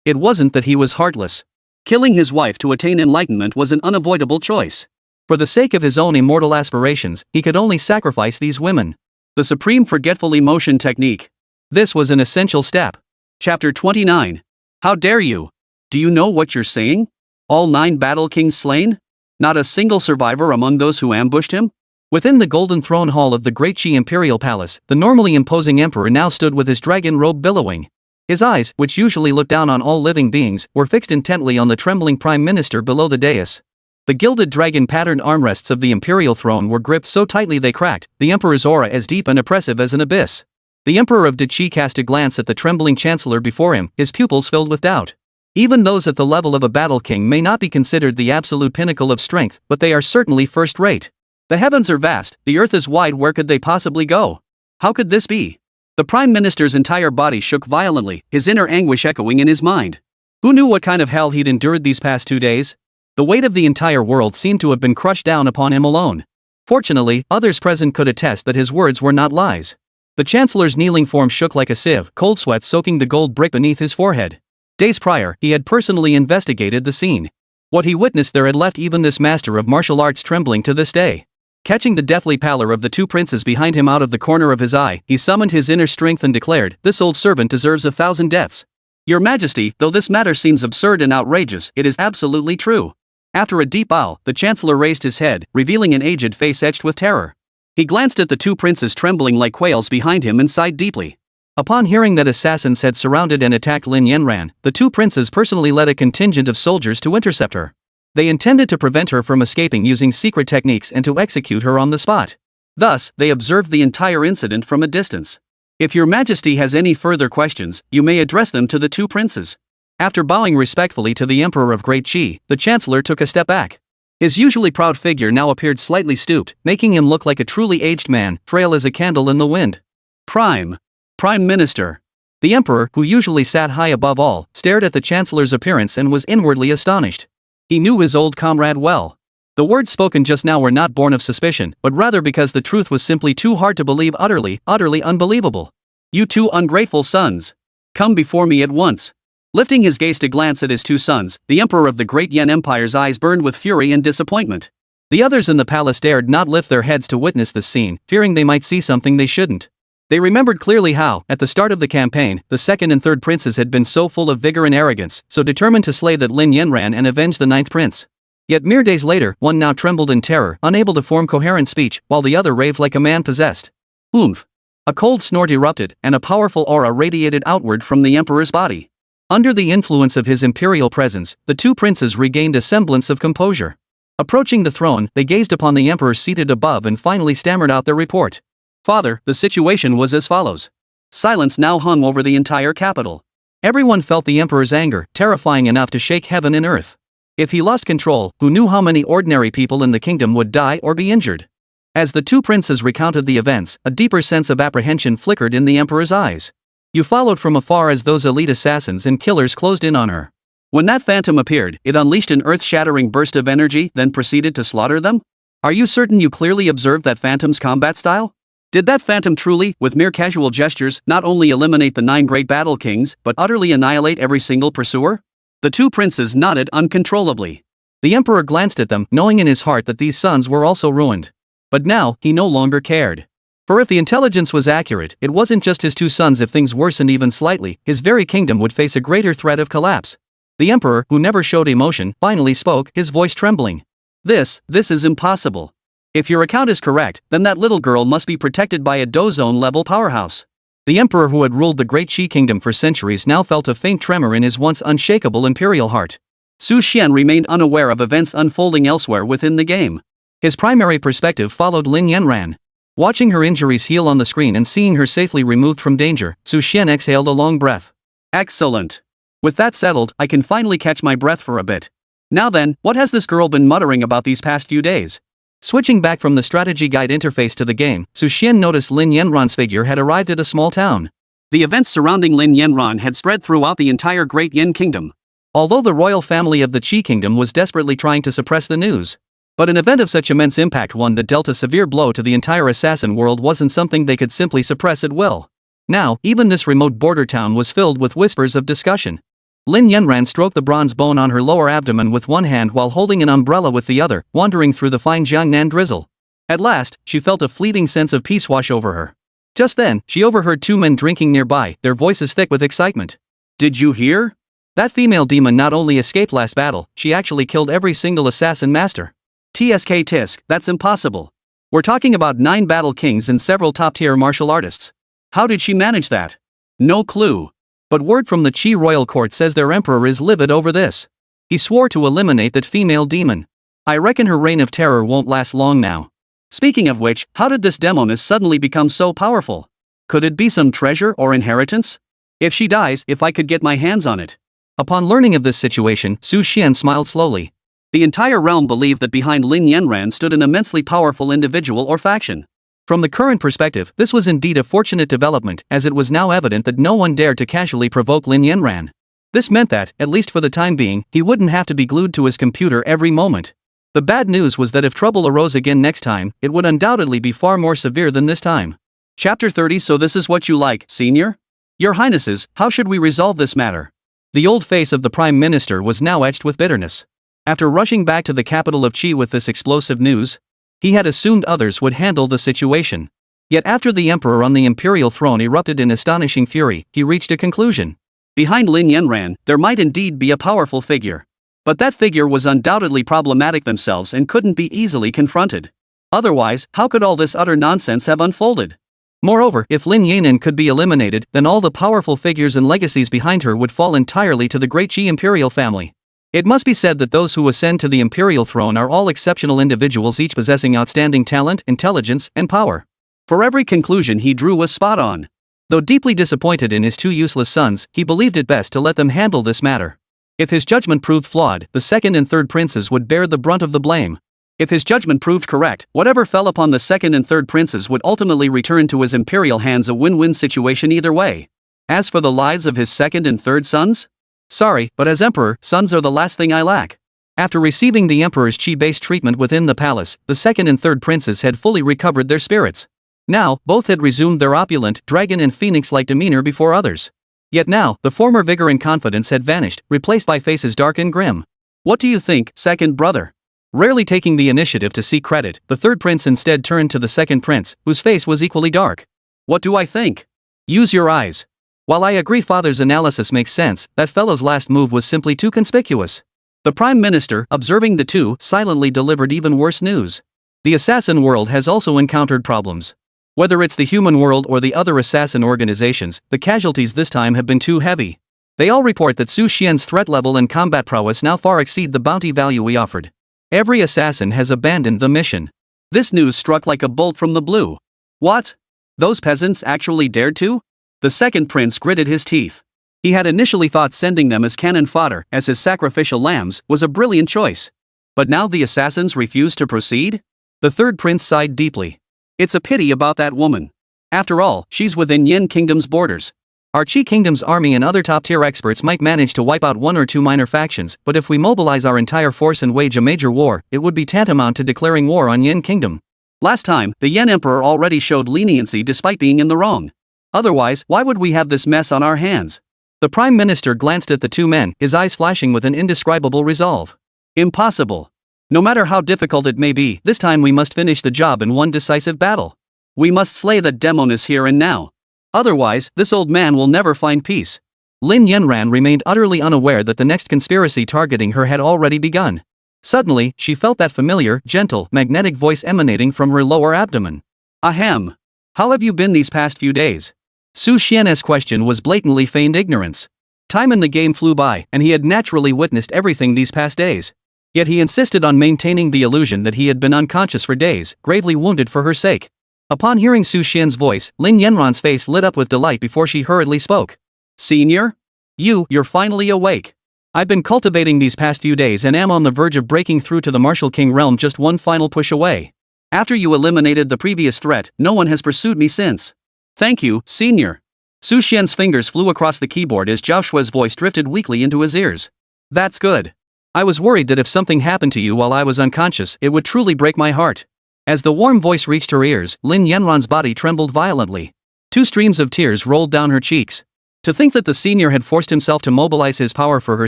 B: It wasn't that he was heartless. Killing his wife to attain enlightenment was an unavoidable choice. For the sake of his own immortal aspirations, he could only sacrifice these women. The supreme forgetful emotion technique. This was an essential step. Chapter 29. How dare you? Do you know what you're saying? All 9 battle kings slain? Not a single survivor among those who ambushed him? Within the golden throne hall of the Great Qi Imperial Palace, the normally imposing emperor now stood with his dragon robe billowing. His eyes, which usually look down on all living beings, were fixed intently on the trembling prime minister below the dais. The gilded dragon-patterned armrests of the imperial throne were gripped so tightly they cracked, the emperor's aura as deep and oppressive as an abyss. The emperor of Qi cast a glance at the trembling chancellor before him, his pupils filled with doubt. Even those at the level of a battle king may not be considered the absolute pinnacle of strength, but they are certainly first-rate. The heavens are vast, the earth is wide, where could they possibly go? How could this be? The prime minister's entire body shook violently, his inner anguish echoing in his mind. Who knew what kind of hell he'd endured these past 2 days? The weight of the entire world seemed to have been crushed down upon him alone. Fortunately, others present could attest that his words were not lies. The chancellor's kneeling form shook like a sieve, cold sweat soaking the gold brick beneath his forehead. Days prior, he had personally investigated the scene. What he witnessed there had left even this master of martial arts trembling to this day. Catching the deathly pallor of the 2 princes behind him out of the corner of his eye, he summoned his inner strength and declared, "This old servant deserves 1,000 deaths. Your Majesty, though this matter seems absurd and outrageous, it is absolutely true." After a deep bow, the chancellor raised his head, revealing an aged face etched with terror. He glanced at the 2 princes trembling like quails behind him and sighed deeply. Upon hearing that assassins had surrounded and attacked Lin Yanran, the 2 princes personally led a contingent of soldiers to intercept her. They intended to prevent her from escaping using secret techniques and to execute her on the spot. Thus, they observed the entire incident from a distance. If your majesty has any further questions, you may address them to the two princes. After bowing respectfully to the Emperor of Great Qi, the Chancellor took a step back. His usually proud figure now appeared slightly stooped, making him look like a truly aged man, frail as a candle in the wind. Prime Minister. The Emperor, who usually sat high above all, stared at the Chancellor's appearance and was inwardly astonished. He knew his old comrade well. The words spoken just now were not born of suspicion, but rather because the truth was simply too hard to believe, utterly unbelievable. You two ungrateful sons. Come before me at once. Lifting his gaze to glance at his two sons, the Emperor of the Great Yan Empire's eyes burned with fury and disappointment. The others in the palace dared not lift their heads to witness this scene, fearing they might see something they shouldn't. They remembered clearly how, at the start of the campaign, the second and third princes had been so full of vigor and arrogance, so determined to slay that Lin Yanran and avenge the ninth prince. Yet mere days later, one now trembled in terror, unable to form coherent speech, while the other raved like a man possessed. Oomph! A cold snort erupted, and a powerful aura radiated outward from the Emperor's body. Under the influence of his imperial presence, the two princes regained a semblance of composure. Approaching the throne, they gazed upon the Emperor seated above and finally stammered out their report. Father, the situation was as follows. Silence now hung over the entire capital. Everyone felt the Emperor's anger, terrifying enough to shake heaven and earth. If he lost control, who knew how many ordinary people in the kingdom would die or be injured? As the two princes recounted the events, a deeper sense of apprehension flickered in the Emperor's eyes. You followed from afar as those elite assassins and killers closed in on her. When that phantom appeared, it unleashed an earth-shattering burst of energy, then proceeded to slaughter them? Are you certain you clearly observed that phantom's combat style? Did that phantom truly, with mere casual gestures, not only eliminate the 9 great battle kings, but utterly annihilate every single pursuer? The two princes nodded uncontrollably. The Emperor glanced at them, knowing in his heart that these sons were also ruined. But now, he no longer cared. For if the intelligence was accurate, it wasn't just his two sons. If things worsened even slightly, his very kingdom would face a greater threat of collapse. The Emperor, who never showed emotion, finally spoke, his voice trembling. This is impossible. If your account is correct, then that little girl must be protected by a Dozone-level powerhouse. The Emperor, who had ruled the Great Qi Kingdom for centuries, now felt a faint tremor in his once unshakable imperial heart. Su Xian remained unaware of events unfolding elsewhere within the game. His primary perspective followed Lin Yanran. Watching her injuries heal on the screen and seeing her safely removed from danger, Su Xian exhaled a long breath. Excellent. With that settled, I can finally catch my breath for a bit. Now then, what has this girl been muttering about these past few days? Switching back from the strategy guide interface to the game, Su Xian noticed Lin Yanran's figure had arrived at a small town. The events surrounding Lin Yanran had spread throughout the entire Great Yan Kingdom. Although the royal family of the Qi Kingdom was desperately trying to suppress the news. But an event of such immense impact, one that dealt a severe blow to the entire assassin world, wasn't something they could simply suppress at will. Now, even this remote border town was filled with whispers of discussion. Lin Yanran stroked the bronze bone on her lower abdomen with one hand while holding an umbrella with the other, wandering through the fine Jiangnan drizzle. At last, she felt a fleeting sense of peace wash over her. Just then, she overheard two men drinking nearby, their voices thick with excitement. Did you hear? That female demon not only escaped last battle, she actually killed every single assassin master. Tisk, that's impossible. We're talking about 9 battle kings and several top-tier martial artists. How did she manage that? No clue. But word from the Qi royal court says their emperor is livid over this. He swore to eliminate that female demon. I reckon her reign of terror won't last long now. Speaking of which, how did this demoness suddenly become so powerful? Could it be some treasure or inheritance? If she dies, if I could get my hands on it. Upon learning of this situation, Su Xian smiled slowly. The entire realm believed that behind Lin Yanran stood an immensely powerful individual or faction. From the current perspective, this was indeed a fortunate development, as it was now evident that no one dared to casually provoke Lin Yanran. This meant that, at least for the time being, he wouldn't have to be glued to his computer every moment. The bad news was that if trouble arose again next time, it would undoubtedly be far more severe than this time. Chapter 30. So this is what you like, senior? Your Highnesses, how should we resolve this matter? The old face of the Prime Minister was now etched with bitterness. After rushing back to the capital of Qi with this explosive news, he had assumed others would handle the situation. Yet after the emperor on the imperial throne erupted in astonishing fury, he reached a conclusion. Behind Lin Yanran, there might indeed be a powerful figure. But that figure was undoubtedly problematic themselves and couldn't be easily confronted. Otherwise, how could all this utter nonsense have unfolded? Moreover, if Lin Yanran could be eliminated, then all the powerful figures and legacies behind her would fall entirely to the Great Qi imperial family. It must be said that those who ascend to the imperial throne are all exceptional individuals, each possessing outstanding talent, intelligence, and power. For every conclusion he drew was spot on. Though deeply disappointed in his two useless sons, he believed it best to let them handle this matter. If his judgment proved flawed, the second and third princes would bear the brunt of the blame. If his judgment proved correct, whatever fell upon the second and third princes would ultimately return to his imperial hands, a win-win situation either way. As for the lives of his second and third sons? Sorry, but as emperor, sons are the last thing I lack. After receiving the emperor's chi-based treatment within the palace, the second and third princes had fully recovered their spirits. Now, both had resumed their opulent, dragon and phoenix-like demeanor before others. Yet now, the former vigor and confidence had vanished, replaced by faces dark and grim. What do you think, second brother? Rarely taking the initiative to seek credit, the third prince instead turned to the second prince, whose face was equally dark. What do I think? Use your eyes. While I agree father's analysis makes sense, that fellow's last move was simply too conspicuous. The prime minister, observing the two, silently delivered even worse news. The assassin world has also encountered problems. Whether it's the human world or the other assassin organizations, the casualties this time have been too heavy. They all report that Su Xian's threat level and combat prowess now far exceed the bounty value we offered. Every assassin has abandoned the mission. This news struck like a bolt from the blue. What? Those peasants actually dared to? The second prince gritted his teeth. He had initially thought sending them as cannon fodder, as his sacrificial lambs, was a brilliant choice. But now the assassins refused to proceed? The third prince sighed deeply. It's a pity about that woman. After all, she's within Yin Kingdom's borders. Our Qi Kingdom's army and other top-tier experts might manage to wipe out one or two minor factions, but if we mobilize our entire force and wage a major war, it would be tantamount to declaring war on Yin Kingdom. Last time, the Yen Emperor already showed leniency despite being in the wrong. Otherwise, why would we have this mess on our hands? The Prime Minister glanced at the two men, his eyes flashing with an indescribable resolve. Impossible. No matter how difficult it may be, this time we must finish the job in one decisive battle. We must slay the demoness here and now. Otherwise, this old man will never find peace. Lin Yanran remained utterly unaware that the next conspiracy targeting her had already begun. Suddenly, she felt that familiar, gentle, magnetic voice emanating from her lower abdomen. Ahem. How have you been these past few days? Su Xian's question was blatantly feigned ignorance. Time in the game flew by, and he had naturally witnessed everything these past days. Yet he insisted on maintaining the illusion that he had been unconscious for days, gravely wounded for her sake. Upon hearing Su Xian's voice, Lin Yanran's face lit up with delight before she hurriedly spoke. Senior? You're finally awake. I've been cultivating these past few days and am on the verge of breaking through to the Martial King realm, just one final push away. After you eliminated the previous threat, no one has pursued me since. Thank you, Senior. Su Xian's fingers flew across the keyboard as Zhao Shui's voice drifted weakly into his ears. That's good. I was worried that if something happened to you while I was unconscious, it would truly break my heart. As the warm voice reached her ears, Lin Yanran's body trembled violently. Two streams of tears rolled down her cheeks. To think that the senior had forced himself to mobilize his power for her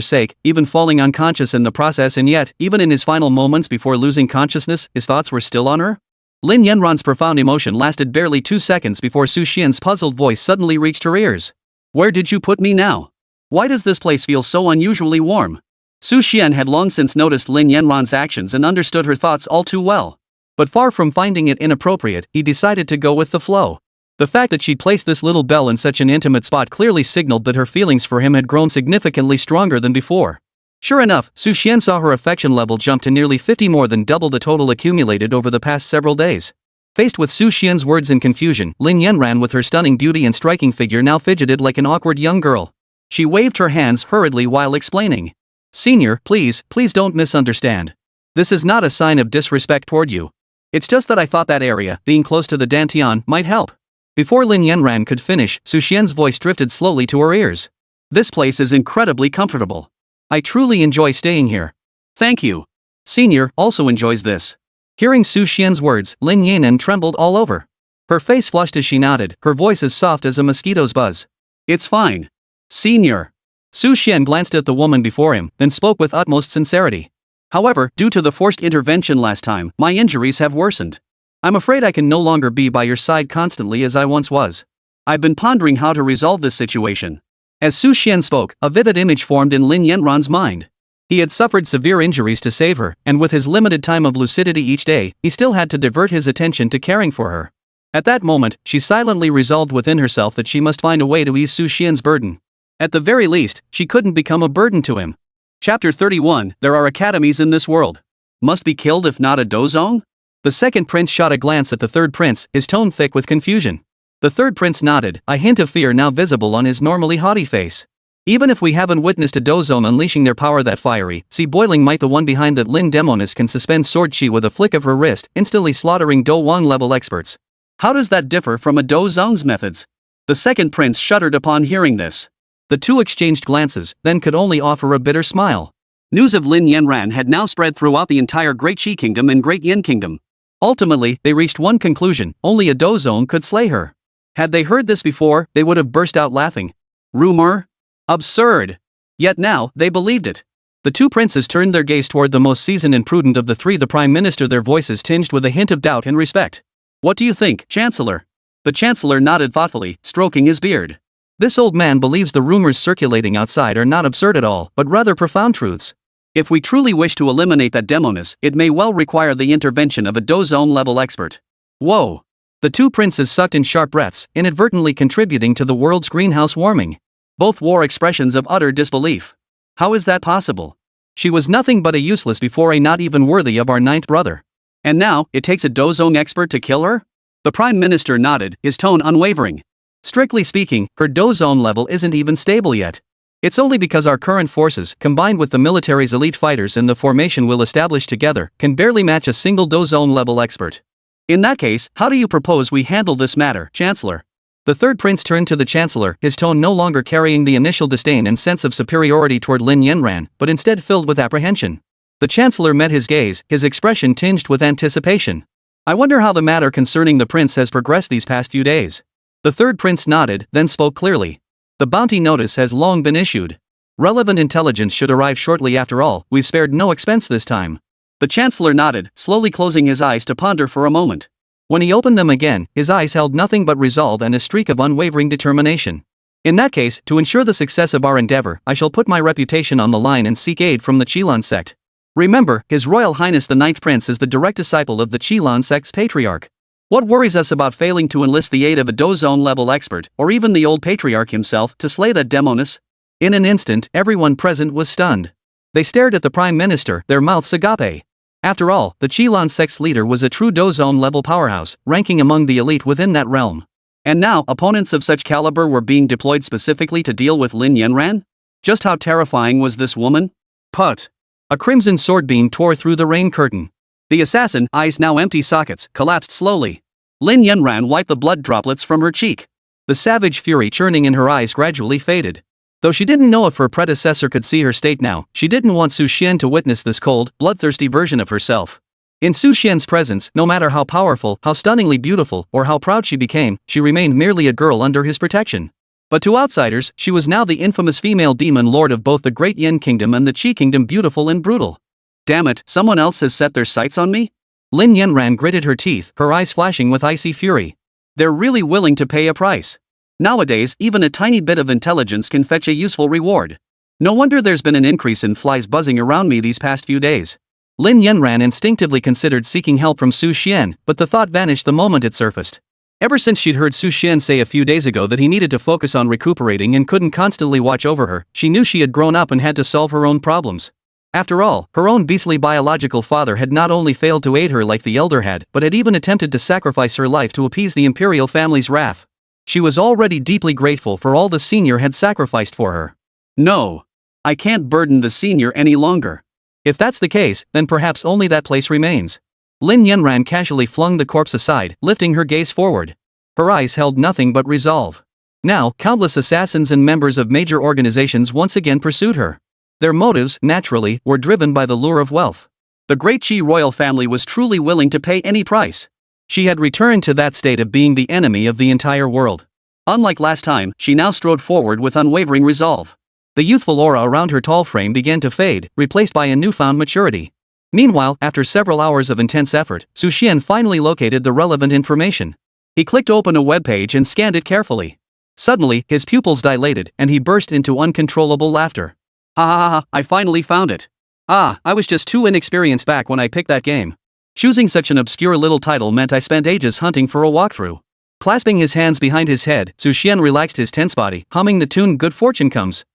B: sake, even falling unconscious in the process, and yet, even in his final moments before losing consciousness, his thoughts were still on her? Lin Yanran's profound emotion lasted barely 2 seconds before Su Xian's puzzled voice suddenly reached her ears. Where did you put me now? Why does this place feel so unusually warm? Su Xian had long since noticed Lin Yanran's actions and understood her thoughts all too well. But far from finding it inappropriate, he decided to go with the flow. The fact that she placed this little belle in such an intimate spot clearly signaled that her feelings for him had grown significantly stronger than before. Sure enough, Su Xian saw her affection level jump to nearly 50, more than double the total accumulated over the past several days. Faced with Su Xian's words in confusion, Lin Yanran, with her stunning beauty and striking figure, now fidgeted like an awkward young girl. She waved her hands hurriedly while explaining. Senior, please don't misunderstand. This is not a sign of disrespect toward you. It's just that I thought that area, being close to the Dantian, might help. Before Lin Yanran could finish, Su Xian's voice drifted slowly to her ears. This place is incredibly comfortable. I truly enjoy staying here. Thank you. Senior also enjoys this. Hearing Su Xian's words, Lin Yanran trembled all over. Her face flushed as she nodded, her voice as soft as a mosquito's buzz. It's fine. Senior. Su Xian glanced at the woman before him, then spoke with utmost sincerity. However, due to the forced intervention last time, my injuries have worsened. I'm afraid I can no longer be by your side constantly as I once was. I've been pondering how to resolve this situation. As Su Xian spoke, a vivid image formed in Lin Yanran's mind. He had suffered severe injuries to save her, and with his limited time of lucidity each day, he still had to divert his attention to caring for her. At that moment, she silently resolved within herself that she must find a way to ease Su Xian's burden. At the very least, she couldn't become a burden to him. Chapter 31, There are academies in this world. Must be killed if not a dozong? The second prince shot a glance at the third prince, his tone thick with confusion. The third prince nodded, a hint of fear now visible on his normally haughty face. Even if we haven't witnessed a dozong unleashing their power that fiery, see boiling might, the one behind that Lin Demonis can suspend sword chi with a flick of her wrist, instantly slaughtering Do Wang level experts. How does that differ from a dozong's methods? The second prince shuddered upon hearing this. The two exchanged glances, then could only offer a bitter smile. News of Lin Yanran had now spread throughout the entire Great Qi Kingdom and Great Yin Kingdom. Ultimately, they reached one conclusion: only a dozong could slay her. Had they heard this before, they would have burst out laughing. Rumor? Absurd! Yet now, they believed it. The two princes turned their gaze toward the most seasoned and prudent of the three, the Prime Minister, their voices tinged with a hint of doubt and respect. What do you think, Chancellor? The Chancellor nodded thoughtfully, stroking his beard. This old man believes the rumors circulating outside are not absurd at all, but rather profound truths. If we truly wish to eliminate that demoness, it may well require the intervention of a dozong level expert. Whoa! The two princes sucked in sharp breaths, inadvertently contributing to the world's greenhouse warming. Both wore expressions of utter disbelief. How is that possible? She was nothing but a useless before, a not even worthy of our ninth brother. And now, it takes a dozong expert to kill her? The Prime Minister nodded, his tone unwavering. Strictly speaking, her dozong level isn't even stable yet. It's only because our current forces, combined with the military's elite fighters and the formation we'll establish together, can barely match a single dozong level expert. In that case, how do you propose we handle this matter, Chancellor? The third prince turned to the Chancellor, his tone no longer carrying the initial disdain and sense of superiority toward Lin Yanran, but instead filled with apprehension. The Chancellor met his gaze, his expression tinged with anticipation. I wonder how the matter concerning the prince has progressed these past few days. The third prince nodded, then spoke clearly. The bounty notice has long been issued. Relevant intelligence should arrive shortly. After all, we've spared no expense this time. The Chancellor nodded, slowly closing his eyes to ponder for a moment. When he opened them again, his eyes held nothing but resolve and a streak of unwavering determination. In that case, to ensure the success of our endeavor, I shall put my reputation on the line and seek aid from the Qilan sect. Remember, His Royal Highness the Ninth Prince is the direct disciple of the Qilan sect's patriarch. What worries us about failing to enlist the aid of a dozong level expert, or even the old patriarch himself, to slay that demoness? In an instant, everyone present was stunned. They stared at the Prime Minister, their mouths agape. After all, the Qilan sect's leader was a true dozong level powerhouse, ranking among the elite within that realm. And now, opponents of such caliber were being deployed specifically to deal with Lin Yanran? Just how terrifying was this woman? Put! A crimson sword beam tore through the rain curtain. The assassin, eyes now empty sockets, collapsed slowly. Lin Yanran wiped the blood droplets from her cheek. The savage fury churning in her eyes gradually faded. Though she didn't know if her predecessor could see her state now, she didn't want Su Xian to witness this cold, bloodthirsty version of herself. In Su Xian's presence, no matter how powerful, how stunningly beautiful, or how proud she became, she remained merely a girl under his protection. But to outsiders, she was now the infamous female demon lord of both the Great Yin Kingdom and the Qi Kingdom, beautiful and brutal. Damn it, someone else has set their sights on me? Lin Yanran gritted her teeth, her eyes flashing with icy fury. They're really willing to pay a price. Nowadays, even a tiny bit of intelligence can fetch a useful reward. No wonder there's been an increase in flies buzzing around me these past few days. Lin Yanran instinctively considered seeking help from Su Xian, but the thought vanished the moment it surfaced. Ever since she'd heard Su Xian say a few days ago that he needed to focus on recuperating and couldn't constantly watch over her, she knew she had grown up and had to solve her own problems. After all, her own beastly biological father had not only failed to aid her like the elder had, but had even attempted to sacrifice her life to appease the imperial family's wrath. She was already deeply grateful for all the senior had sacrificed for her. No. I can't burden the senior any longer. If that's the case, then perhaps only that place remains. Lin Yanran casually flung the corpse aside, lifting her gaze forward. Her eyes held nothing but resolve. Now, countless assassins and members of major organizations once again pursued her. Their motives, naturally, were driven by the lure of wealth. The great Qi royal family was truly willing to pay any price. She had returned to that state of being the enemy of the entire world. Unlike last time, she now strode forward with unwavering resolve. The youthful aura around her tall frame began to fade, replaced by a newfound maturity. Meanwhile, after several hours of intense effort, Su Xian finally located the relevant information. He clicked open a webpage and scanned it carefully. Suddenly, his pupils dilated, and he burst into uncontrollable laughter. Ha ha ha, I finally found it. Ah, I was just too inexperienced back when I picked that game. Choosing such an obscure little title meant I spent ages hunting for a walkthrough. Clasping his hands behind his head, Su Xian relaxed his tense body, humming the tune Good Fortune Comes.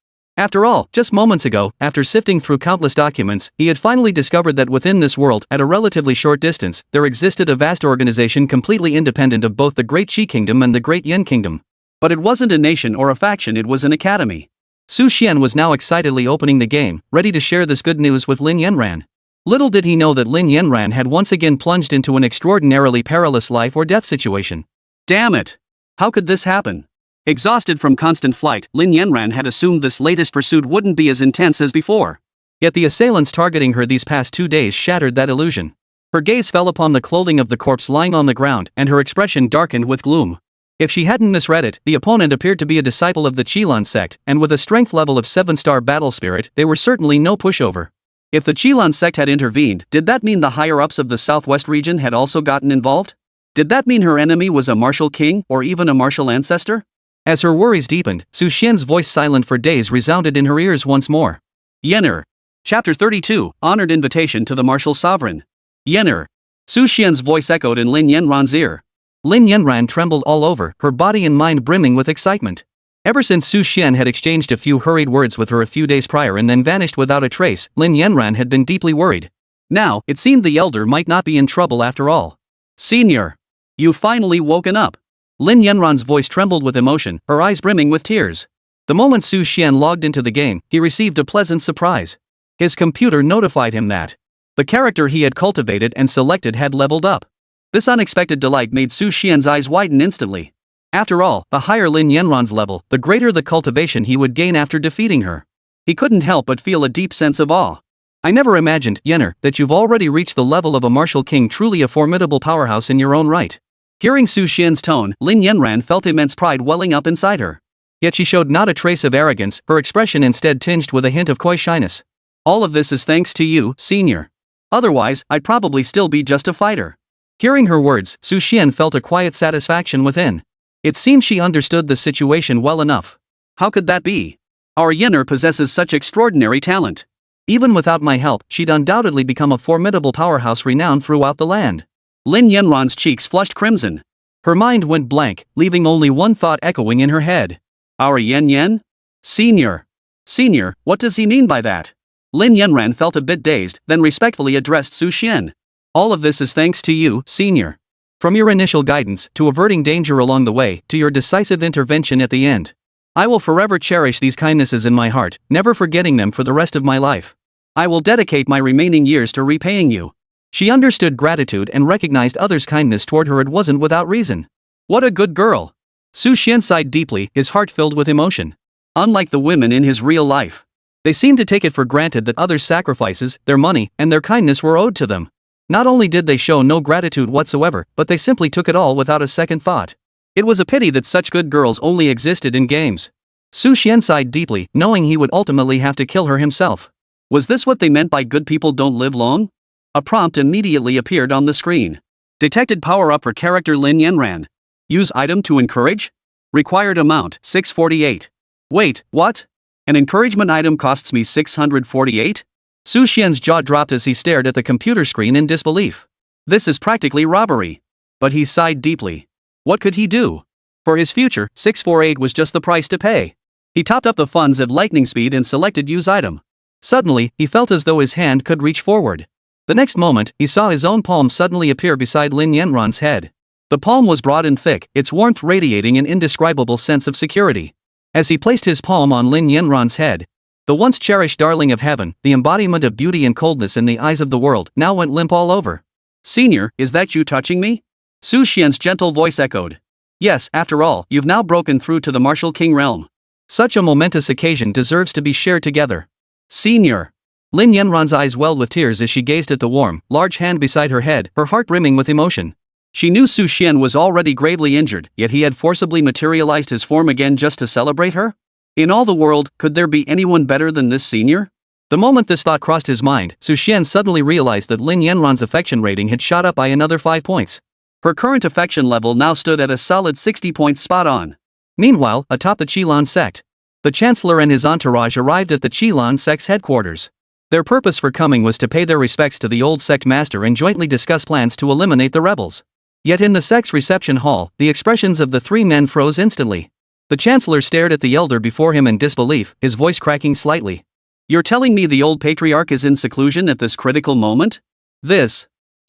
B: After all, just moments ago, after sifting through countless documents, he had finally discovered that within this world, at a relatively short distance, there existed a vast organization completely independent of both the Great Qi Kingdom and the Great Yin Kingdom. But it wasn't a nation or a faction, it was an academy. Su Xian was now excitedly opening the game, ready to share this good news with Lin Yanran. Little did he know that Lin Yanran had once again plunged into an extraordinarily perilous life or death situation. Damn it! How could this happen? Exhausted from constant flight, Lin Yanran had assumed this latest pursuit wouldn't be as intense as before. Yet the assailants targeting her these past 2 days shattered that illusion. Her gaze fell upon the clothing of the corpse lying on the ground, and her expression darkened with gloom. If she hadn't misread it, the opponent appeared to be a disciple of the Qilin sect, and with a strength level of 7-star battle spirit, they were certainly no pushover. If the Qilin sect had intervened, did that mean the higher-ups of the southwest region had also gotten involved? Did that mean her enemy was a martial king, or even a martial ancestor? As her worries deepened, Su Xian's voice silent for days resounded in her ears once more. Yen'er. Chapter 32, Honored Invitation to the Martial Sovereign. Yen'er. Su Xian's voice echoed in Lin Yanran's ear. Lin Yanran trembled all over, her body and mind brimming with excitement. Ever since Su Xian had exchanged a few hurried words with her a few days prior and then vanished without a trace, Lin Yanran had been deeply worried. Now, it seemed the elder might not be in trouble after all. Senior. You've finally woken up. Lin Yanran's voice trembled with emotion, her eyes brimming with tears. The moment Su Xian logged into the game, he received a pleasant surprise. His computer notified him that the character he had cultivated and selected had leveled up. This unexpected delight made Su Xian's eyes widen instantly. After all, the higher Lin Yanran's level, the greater the cultivation he would gain after defeating her. He couldn't help but feel a deep sense of awe. I never imagined, Yen'er, that you've already reached the level of a martial king, truly a formidable powerhouse in your own right. Hearing Su Xian's tone, Lin Yanran felt immense pride welling up inside her. Yet she showed not a trace of arrogance, her expression instead tinged with a hint of coy shyness. All of this is thanks to you, senior. Otherwise, I'd probably still be just a fighter. Hearing her words, Su Xian felt a quiet satisfaction within. It seemed she understood the situation well enough. How could that be? Our Yen'er possesses such extraordinary talent. Even without my help, she'd undoubtedly become a formidable powerhouse renowned throughout the land. Lin Yanran's cheeks flushed crimson. Her mind went blank, leaving only one thought echoing in her head. Our Yan? Senior. Senior, what does he mean by that? Lin Yanran felt a bit dazed, then respectfully addressed Su Xian. All of this is thanks to you, senior. From your initial guidance, to averting danger along the way, to your decisive intervention at the end. I will forever cherish these kindnesses in my heart, never forgetting them for the rest of my life. I will dedicate my remaining years to repaying you. She understood gratitude and recognized others' kindness toward her. It wasn't without reason. What a good girl. Su Xian sighed deeply, his heart filled with emotion. Unlike the women in his real life, they seemed to take it for granted that others' sacrifices, their money, and their kindness were owed to them. Not only did they show no gratitude whatsoever, but they simply took it all without a second thought. It was a pity that such good girls only existed in games. Su Xian sighed deeply, knowing he would ultimately have to kill her himself. Was this what they meant by good people don't live long? A prompt immediately appeared on the screen. Detected power-up for character Lin Yanran. Use item to encourage? Required amount, 648. Wait, what? An encouragement item costs me 648? Su Xian's jaw dropped as he stared at the computer screen in disbelief. This is practically robbery. But he sighed deeply. What could he do? For his future, 648 was just the price to pay. He topped up the funds at lightning speed and selected use item. Suddenly, he felt as though his hand could reach forward. The next moment, he saw his own palm suddenly appear beside Lin Yanran's head. The palm was broad and thick, its warmth radiating an indescribable sense of security. As he placed his palm on Lin Yanran's head, the once cherished darling of heaven, the embodiment of beauty and coldness in the eyes of the world, now went limp all over. Senior, is that you touching me? Su Xian's gentle voice echoed. Yes, after all, you've now broken through to the martial king realm. Such a momentous occasion deserves to be shared together. Senior. Lin Yanran's eyes welled with tears as she gazed at the warm, large hand beside her head, her heart brimming with emotion. She knew Su Xian was already gravely injured, yet he had forcibly materialized his form again just to celebrate her? In all the world, could there be anyone better than this senior? The moment this thought crossed his mind, Su Xian suddenly realized that Lin Yanran's affection rating had shot up by another 5 points. Her current affection level now stood at a solid 60 points spot on. Meanwhile, atop the Qilin sect, the Chancellor and his entourage arrived at the Qilin sect's headquarters. Their purpose for coming was to pay their respects to the old sect master and jointly discuss plans to eliminate the rebels. Yet in the sect's reception hall, the expressions of the three men froze instantly. The Chancellor stared at the elder before him in disbelief, his voice cracking slightly. You're telling me the old patriarch is in seclusion at this critical moment?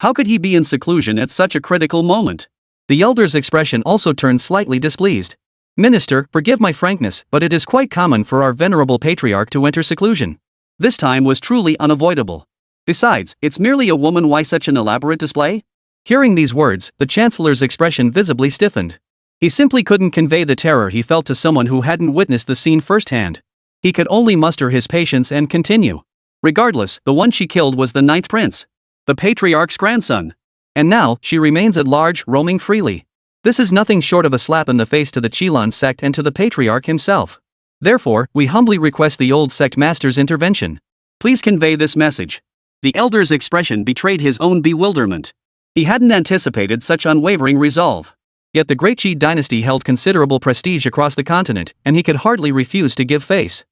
B: How could he be in seclusion at such a critical moment? The elder's expression also turned slightly displeased. Minister, forgive my frankness, but it is quite common for our venerable patriarch to enter seclusion. This time was truly unavoidable. Besides, it's merely a woman. Why such an elaborate display? Hearing these words, the Chancellor's expression visibly stiffened. He simply couldn't convey the terror he felt to someone who hadn't witnessed the scene firsthand. He could only muster his patience and continue. Regardless, the one she killed was the ninth prince, the patriarch's grandson. And now, she remains at large, roaming freely. This is nothing short of a slap in the face to the Qilan sect and to the patriarch himself. Therefore, we humbly request the old sect master's intervention. Please convey this message. The elder's expression betrayed his own bewilderment. He hadn't anticipated such unwavering resolve. Yet the Great Qi dynasty held considerable prestige across the continent, and he could hardly refuse to give face.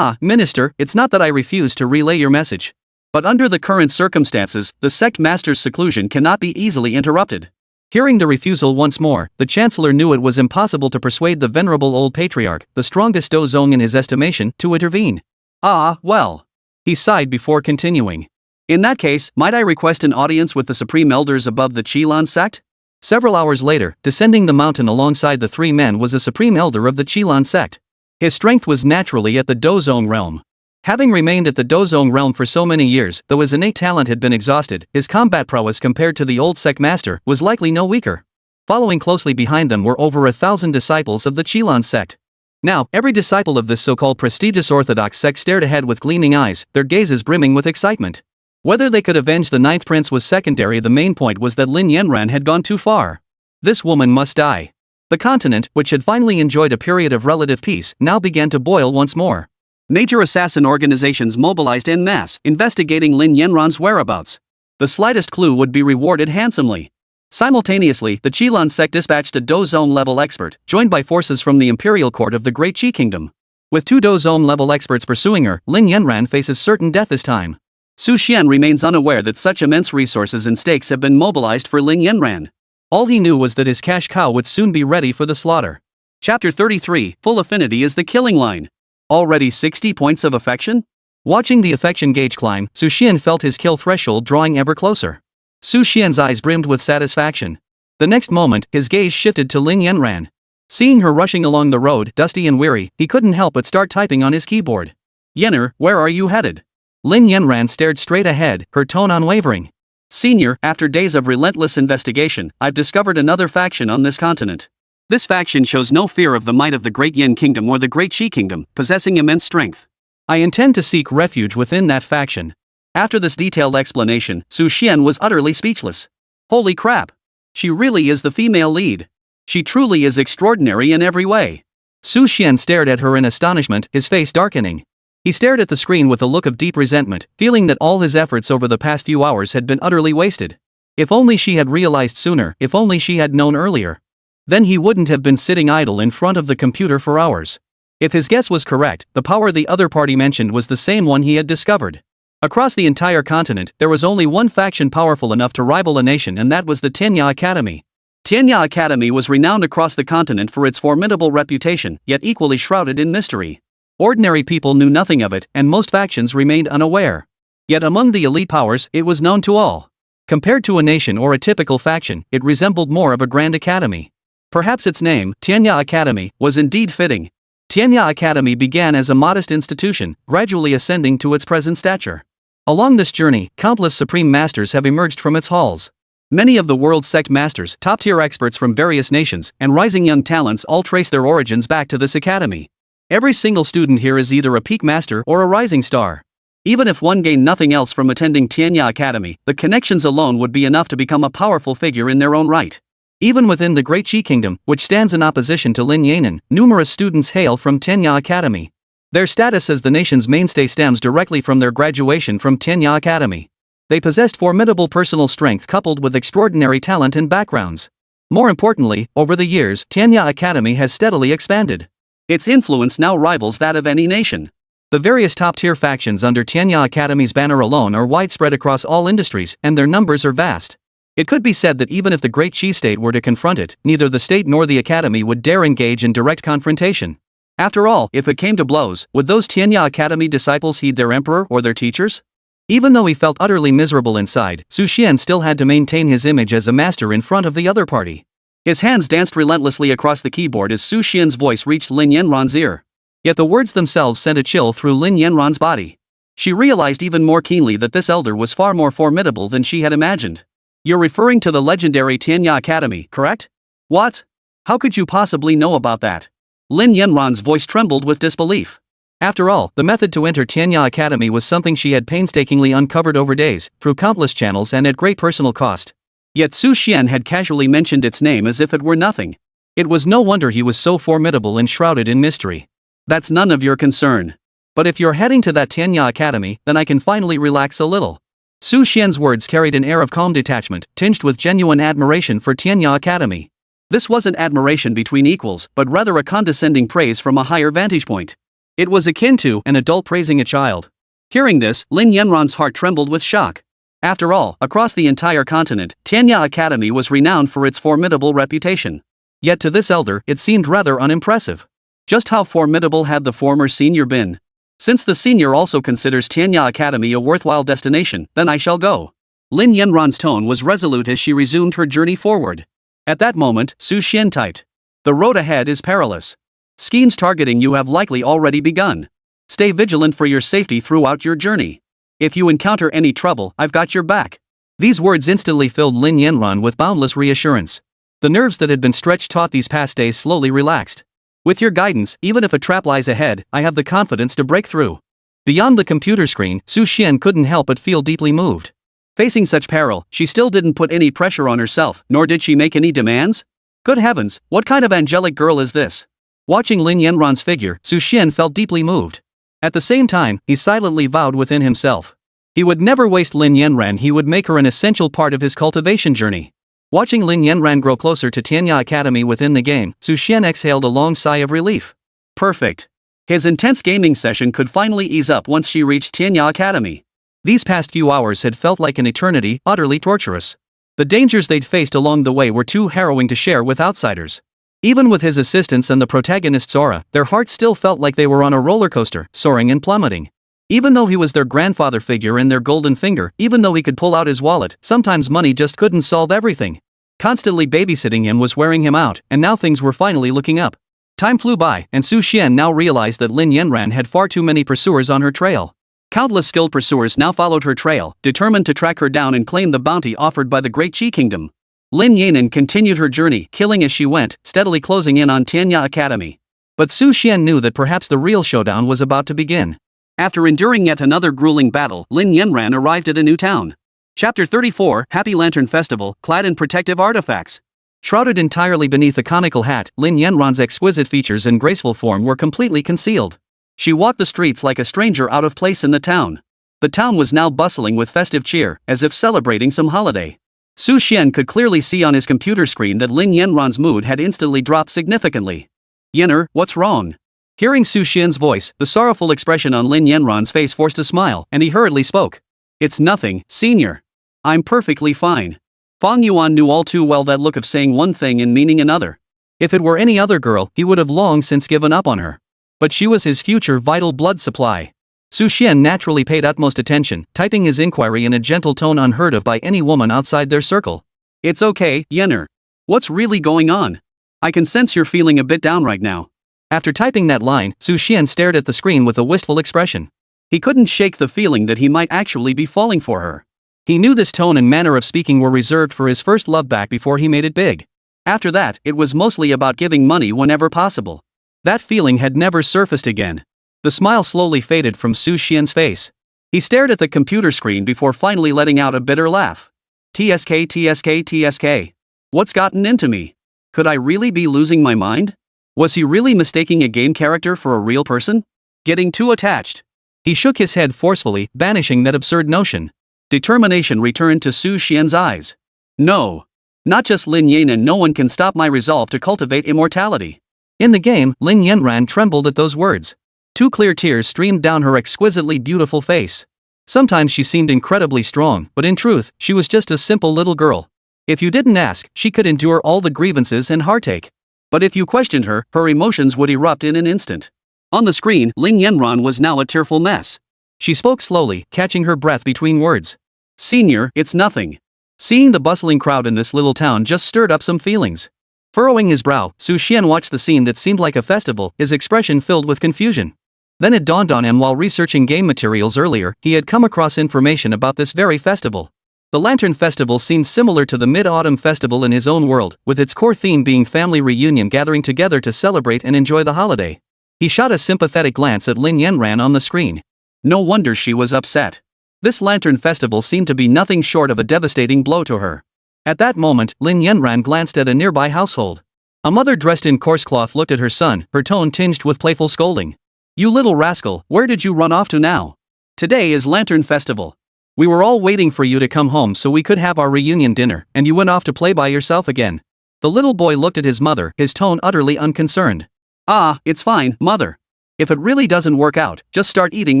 B: Minister, it's not that I refuse to relay your message. But under the current circumstances, the sect master's seclusion cannot be easily interrupted. Hearing the refusal once more, the Chancellor knew it was impossible to persuade the venerable old patriarch, the strongest Dozong in his estimation, to intervene. Well. He sighed before continuing. In that case, might I request an audience with the supreme elders above the Qilan sect? Several hours later, descending the mountain alongside the three men was a supreme elder of the Qilan sect. His strength was naturally at the Dozong realm. Having remained at the Dozong realm for so many years, though his innate talent had been exhausted, his combat prowess compared to the old sect master was likely no weaker. Following closely behind them were over 1,000 disciples of the Qilan sect. Now, every disciple of this so-called prestigious orthodox sect stared ahead with gleaming eyes, their gazes brimming with excitement. Whether they could avenge the ninth prince was secondary. The main point was that Lin Yanran had gone too far. This woman must die. The continent, which had finally enjoyed a period of relative peace, now began to boil once more. Major assassin organizations mobilized en masse, investigating Lin Yanran's whereabouts. The slightest clue would be rewarded handsomely. Simultaneously, the Qilan sect dispatched a Dozone-level expert, joined by forces from the imperial court of the Great Qi Kingdom. With 2 Dozone-level experts pursuing her, Lin Yanran faces certain death this time. Su Xian remains unaware that such immense resources and stakes have been mobilized for Lin Yanran. All he knew was that his cash cow would soon be ready for the slaughter. Chapter 33, Full Affinity is the killing line. Already 60 points of affection? Watching the affection gauge climb, Su Xian felt his kill threshold drawing ever closer. Su Xian's eyes brimmed with satisfaction. The next moment, his gaze shifted to Lin Yanran. Seeing her rushing along the road, dusty and weary, he couldn't help but start typing on his keyboard. Yenner, where are you headed? Lin Yanran stared straight ahead, her tone unwavering. Senior, after days of relentless investigation, I've discovered another faction on this continent. This faction shows no fear of the might of the Great Yin Kingdom or the Great Qi Kingdom, possessing immense strength. I intend to seek refuge within that faction. After this detailed explanation, Su Xian was utterly speechless. Holy crap! She really is the female lead. She truly is extraordinary in every way. Su Xian stared at her in astonishment, his face darkening. He stared at the screen with a look of deep resentment, feeling that all his efforts over the past few hours had been utterly wasted. If only she had realized sooner, if only she had known earlier. Then he wouldn't have been sitting idle in front of the computer for hours. If his guess was correct, the power the other party mentioned was the same one he had discovered. Across the entire continent, there was only one faction powerful enough to rival a nation, and that was the Tianya Academy. Tianya Academy was renowned across the continent for its formidable reputation, yet equally shrouded in mystery. Ordinary people knew nothing of it, and most factions remained unaware. Yet among the elite powers, it was known to all. Compared to a nation or a typical faction, it resembled more of a grand academy. Perhaps its name, Tianya Academy, was indeed fitting. Tianya Academy began as a modest institution, gradually ascending to its present stature. Along this journey, countless supreme masters have emerged from its halls. Many of the world's sect masters, top-tier experts from various nations, and rising young talents all trace their origins back to this academy. Every single student here is either a peak master or a rising star. Even if one gained nothing else from attending Tianya Academy, the connections alone would be enough to become a powerful figure in their own right. Even within the Great Qi Kingdom, which stands in opposition to Lin Yanan, numerous students hail from Tianya Academy. Their status as the nation's mainstay stems directly from their graduation from Tianya Academy. They possessed formidable personal strength coupled with extraordinary talent and backgrounds. More importantly, over the years, Tianya Academy has steadily expanded. Its influence now rivals that of any nation. The various top-tier factions under Tianya Academy's banner alone are widespread across all industries, and their numbers are vast. It could be said that even if the Great Chi State were to confront it, neither the state nor the academy would dare engage in direct confrontation. After all, if it came to blows, would those Tianya Academy disciples heed their emperor or their teachers? Even though he felt utterly miserable inside, Su Xian still had to maintain his image as a master in front of the other party. His hands danced relentlessly across the keyboard as Su Xian's voice reached Lin Yanran's ear. Yet the words themselves sent a chill through Lin Yanran's body. She realized even more keenly that this elder was far more formidable than she had imagined. You're referring to the legendary Tianya Academy, correct? What? How could you possibly know about that? Lin Yanran's voice trembled with disbelief. After all, the method to enter Tianya Academy was something she had painstakingly uncovered over days, through countless channels and at great personal cost. Yet Su Xian had casually mentioned its name as if it were nothing. It was no wonder he was so formidable and shrouded in mystery. That's none of your concern. But if you're heading to that Tianya Academy, then I can finally relax a little. Su Xian's words carried an air of calm detachment, tinged with genuine admiration for Tianya Academy. This wasn't admiration between equals, but rather a condescending praise from a higher vantage point. It was akin to an adult praising a child. Hearing this, Lin Yanran's heart trembled with shock. After all, across the entire continent, Tianya Academy was renowned for its formidable reputation. Yet to this elder, it seemed rather unimpressive. Just how formidable had the former senior been? Since the senior also considers Tianya Academy a worthwhile destination, then I shall go. Lin Yanran's tone was resolute as she resumed her journey forward. At that moment, Su Xian typed. The road ahead is perilous. Schemes targeting you have likely already begun. Stay vigilant for your safety throughout your journey. If you encounter any trouble, I've got your back. These words instantly filled Lin Yanran with boundless reassurance. The nerves that had been stretched taut these past days slowly relaxed. With your guidance, even if a trap lies ahead, I have the confidence to break through. Beyond the computer screen, Su Xian couldn't help but feel deeply moved. Facing such peril, she still didn't put any pressure on herself, nor did she make any demands. Good heavens, what kind of angelic girl is this? Watching Lin Yanran's figure, Su Xian felt deeply moved. At the same time, he silently vowed within himself. He would never waste Lin Yanran, he would make her an essential part of his cultivation journey. Watching Lin Yanran grow closer to Tianya Academy within the game, Su Xian exhaled a long sigh of relief. Perfect. His intense gaming session could finally ease up once she reached Tianya Academy. These past few hours had felt like an eternity, utterly torturous. The dangers they'd faced along the way were too harrowing to share with outsiders. Even with his assistance and the protagonist's aura, their hearts still felt like they were on a roller coaster, soaring and plummeting. Even though he was their grandfather figure and their golden finger, even though he could pull out his wallet, sometimes money just couldn't solve everything. Constantly babysitting him was wearing him out, and now things were finally looking up. Time flew by, and Su Xian now realized that Lin Yanran had far too many pursuers on her trail. Countless skilled pursuers now followed her trail, determined to track her down and claim the bounty offered by the Great Qi Kingdom. Lin Yanan continued her journey, killing as she went, steadily closing in on Tianya Academy. But Su Xian knew that perhaps the real showdown was about to begin. After enduring yet another grueling battle, Lin Yanran arrived at a new town. Chapter 34, Happy Lantern Festival, clad in protective artifacts. Shrouded entirely beneath a conical hat, Lin Yanran's exquisite features and graceful form were completely concealed. She walked the streets like a stranger out of place in the town. The town was now bustling with festive cheer, as if celebrating some holiday. Su Xian could clearly see on his computer screen that Lin Yanran's mood had instantly dropped significantly. Yener, what's wrong? Hearing Su Xian's voice, the sorrowful expression on Lin Yanran's face forced a smile, and he hurriedly spoke. It's nothing, senior. I'm perfectly fine. Fang Yuan knew all too well that look of saying one thing and meaning another. If it were any other girl, he would have long since given up on her. But she was his future vital blood supply. Su Xian naturally paid utmost attention, typing his inquiry in a gentle tone unheard of by any woman outside their circle. It's okay, Yener. What's really going on? I can sense you're feeling a bit down right now. After typing that line, Su Xian stared at the screen with a wistful expression. He couldn't shake the feeling that he might actually be falling for her. He knew this tone and manner of speaking were reserved for his first love back before he made it big. After that, it was mostly about giving money whenever possible. That feeling had never surfaced again. The smile slowly faded from Su Xian's face. He stared at the computer screen before finally letting out a bitter laugh. TSK TSK TSK. What's gotten into me? Could I really be losing my mind? Was he really mistaking a game character for a real person? Getting too attached. He shook his head forcefully, banishing that absurd notion. Determination returned to Su Xian's eyes. No. Not just Lin Yan, and no one can stop my resolve to cultivate immortality. In the game, Lin Yanran trembled at those words. 2 clear tears streamed down her exquisitely beautiful face. Sometimes she seemed incredibly strong, but in truth, she was just a simple little girl. If you didn't ask, she could endure all the grievances and heartache. But if you questioned her, her emotions would erupt in an instant. On the screen, Lin Yanran was now a tearful mess. She spoke slowly, catching her breath between words. Senior, it's nothing. Seeing the bustling crowd in this little town just stirred up some feelings. Furrowing his brow, Xuan watched the scene that seemed like a festival, his expression filled with confusion. Then it dawned on him while researching game materials earlier, he had come across information about this very festival. The Lantern Festival seemed similar to the Mid-Autumn Festival in his own world, with its core theme being family reunion gathering together to celebrate and enjoy the holiday. He shot a sympathetic glance at Lin Yanran on the screen. No wonder she was upset. This Lantern Festival seemed to be nothing short of a devastating blow to her. At that moment, Lin Yanran glanced at a nearby household. A mother dressed in coarse cloth looked at her son, her tone tinged with playful scolding. You little rascal, where did you run off to now? Today is Lantern Festival. We were all waiting for you to come home so we could have our reunion dinner, and you went off to play by yourself again. The little boy looked at his mother, his tone utterly unconcerned. Ah, it's fine, mother. If it really doesn't work out, just start eating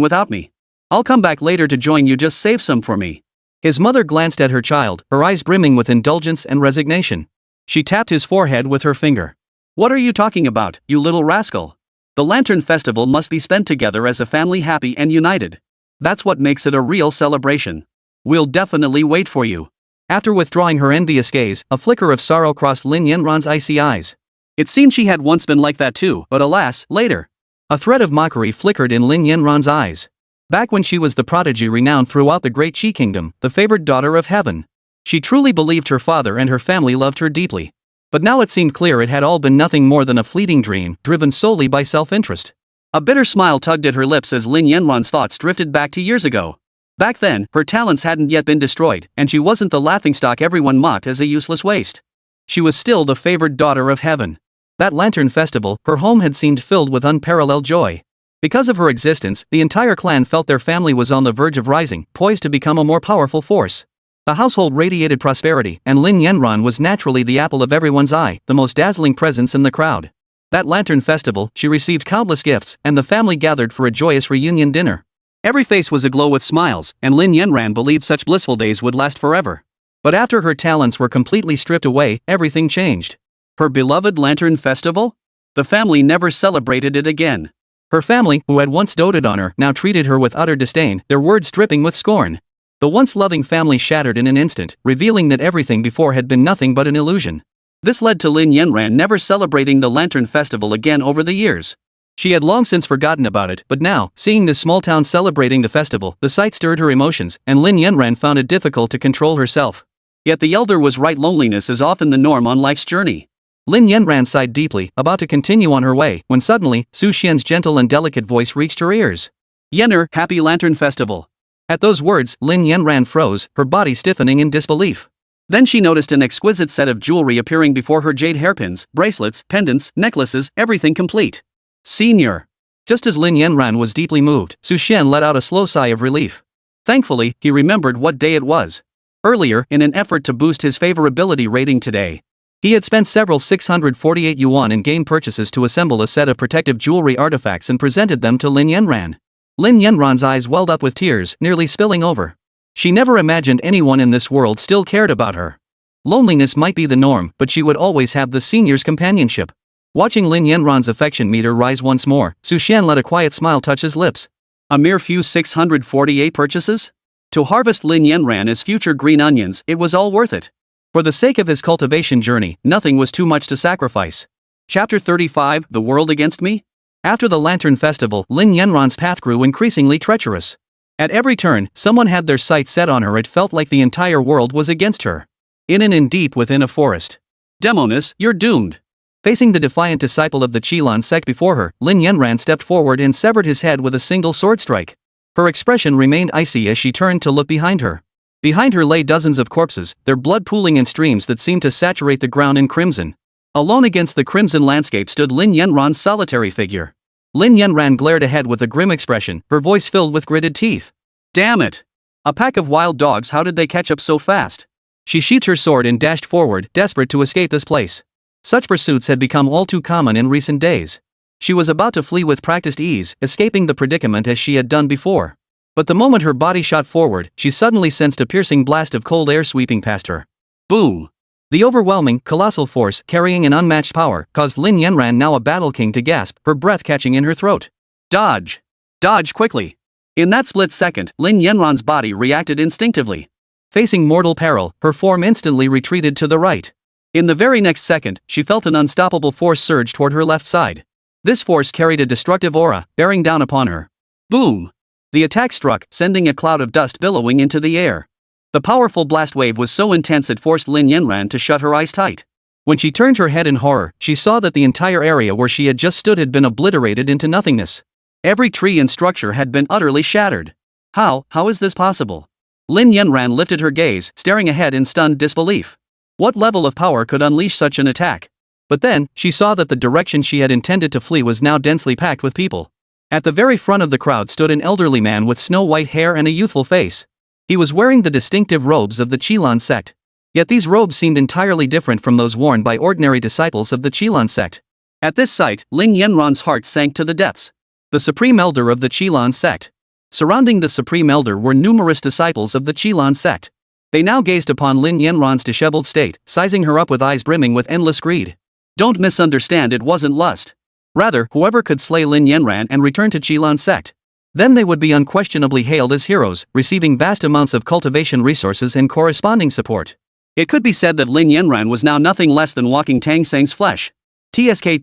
B: without me. I'll come back later to join you, just save some for me. His mother glanced at her child, her eyes brimming with indulgence and resignation. She tapped his forehead with her finger. What are you talking about, you little rascal? The Lantern Festival must be spent together as a family, happy and united. That's what makes it a real celebration. We'll definitely wait for you. After withdrawing her envious gaze, a flicker of sorrow crossed Lin Yanran's icy eyes. It seemed she had once been like that too, but alas, later. A thread of mockery flickered in Lin Yanran's eyes. Back when she was the prodigy renowned throughout the great Qi kingdom, the favored daughter of heaven. She truly believed her father and her family loved her deeply. But now it seemed clear it had all been nothing more than a fleeting dream, driven solely by self-interest. A bitter smile tugged at her lips as Lin Yanran's thoughts drifted back to years ago. Back then, her talents hadn't yet been destroyed, and she wasn't the laughingstock everyone mocked as a useless waste. She was still the favored daughter of heaven. That Lantern Festival, her home had seemed filled with unparalleled joy. Because of her existence, the entire clan felt their family was on the verge of rising, poised to become a more powerful force. The household radiated prosperity, and Lin Yanran was naturally the apple of everyone's eye, the most dazzling presence in the crowd. That Lantern Festival, she received countless gifts, and the family gathered for a joyous reunion dinner. Every face was aglow with smiles, and Lin Yanran believed such blissful days would last forever. But after her talents were completely stripped away, everything changed. Her beloved Lantern Festival? The family never celebrated it again. Her family, who had once doted on her, now treated her with utter disdain, their words dripping with scorn. The once loving family shattered in an instant, revealing that everything before had been nothing but an illusion. This led to Lin Yanran never celebrating the Lantern Festival again over the years. She had long since forgotten about it, but now, seeing this small town celebrating the festival, the sight stirred her emotions, and Lin Yanran found it difficult to control herself. Yet the elder was right, loneliness is often the norm on life's journey. Lin Yanran sighed deeply, about to continue on her way, when suddenly, Su Xian's gentle and delicate voice reached her ears. Yener, happy Lantern Festival. At those words, Lin Yanran froze, her body stiffening in disbelief. Then she noticed an exquisite set of jewelry appearing before her, jade hairpins, bracelets, pendants, necklaces, everything complete. Senior. Just as Lin Yanran was deeply moved, Su Xian let out a slow sigh of relief. Thankfully, he remembered what day it was. Earlier, in an effort to boost his favorability rating today, he had spent several 648 yuan in-game purchases to assemble a set of protective jewelry artifacts and presented them to Lin Yanran. Lin Yanran's eyes welled up with tears, nearly spilling over. She never imagined anyone in this world still cared about her. Loneliness might be the norm, but she would always have the senior's companionship. Watching Lin Yanran's affection meter rise once more, Su Xian let a quiet smile touch his lips. A mere few 648 purchases? To harvest Lin Yanran as future green onions, it was all worth it. For the sake of his cultivation journey, nothing was too much to sacrifice. Chapter 35, The World Against Me? After the Lantern Festival, Lin Yanran's path grew increasingly treacherous. At every turn, someone had their sights set on her. It felt like the entire world was against her. In and in deep within a forest. Demoness, you're doomed. Facing the defiant disciple of the Qilan sect before her, Lin Yanran stepped forward and severed his head with a single sword strike. Her expression remained icy as she turned to look behind her. Behind her lay dozens of corpses, their blood pooling in streams that seemed to saturate the ground in crimson. Alone against the crimson landscape stood Lin Yanran's solitary figure. Lin Yanran glared ahead with a grim expression, her voice filled with gritted teeth. Damn it! A pack of wild dogs, how did they catch up so fast? She sheathed her sword and dashed forward, desperate to escape this place. Such pursuits had become all too common in recent days. She was about to flee with practiced ease, escaping the predicament as she had done before. But the moment her body shot forward, she suddenly sensed a piercing blast of cold air sweeping past her. Boom!
A: The overwhelming, colossal force carrying an unmatched power caused Lin Yanran, now a battle king, to gasp, her breath catching in her throat.
B: Dodge! Dodge quickly! In that split second, Lin Yanran's body reacted instinctively.
A: Facing mortal peril, her form instantly retreated to the right.
B: In the very next second, she felt an unstoppable force surge toward her left side. This force carried a destructive aura, bearing down upon her. Boom! The attack struck, sending a cloud of dust billowing into the air. The powerful blast wave was so intense it forced Lin Yanran to shut her eyes tight.
A: When she turned her head in horror, she saw that the entire area where she had just stood had been obliterated into nothingness.
B: Every tree and structure had been utterly shattered. How is this possible? Lin Yanran lifted her gaze, staring ahead in stunned disbelief. What level of power could unleash such an attack?
A: But then, she saw that the direction she had intended to flee was now densely packed with people. At the very front of the crowd stood an elderly man with snow-white hair and a youthful face. He was wearing the distinctive robes of the Qilan sect. Yet these robes seemed entirely different from those worn by ordinary disciples of the Qilan sect.
B: At this sight, Lin Yanran's heart sank to the depths.
A: The supreme elder of the Qilan sect. Surrounding the supreme elder were numerous disciples of the Qilan sect. They now gazed upon Lin Yanran's disheveled state, sizing her up with eyes brimming with endless greed.
B: Don't misunderstand, it wasn't lust. Rather, whoever could slay Lin Yanran and return to Qilan sect.
A: Then they would be unquestionably hailed as heroes, receiving vast amounts of cultivation resources and corresponding support.
B: It could be said that Lin Yanran was now nothing less than walking Taishang's flesh. TSK,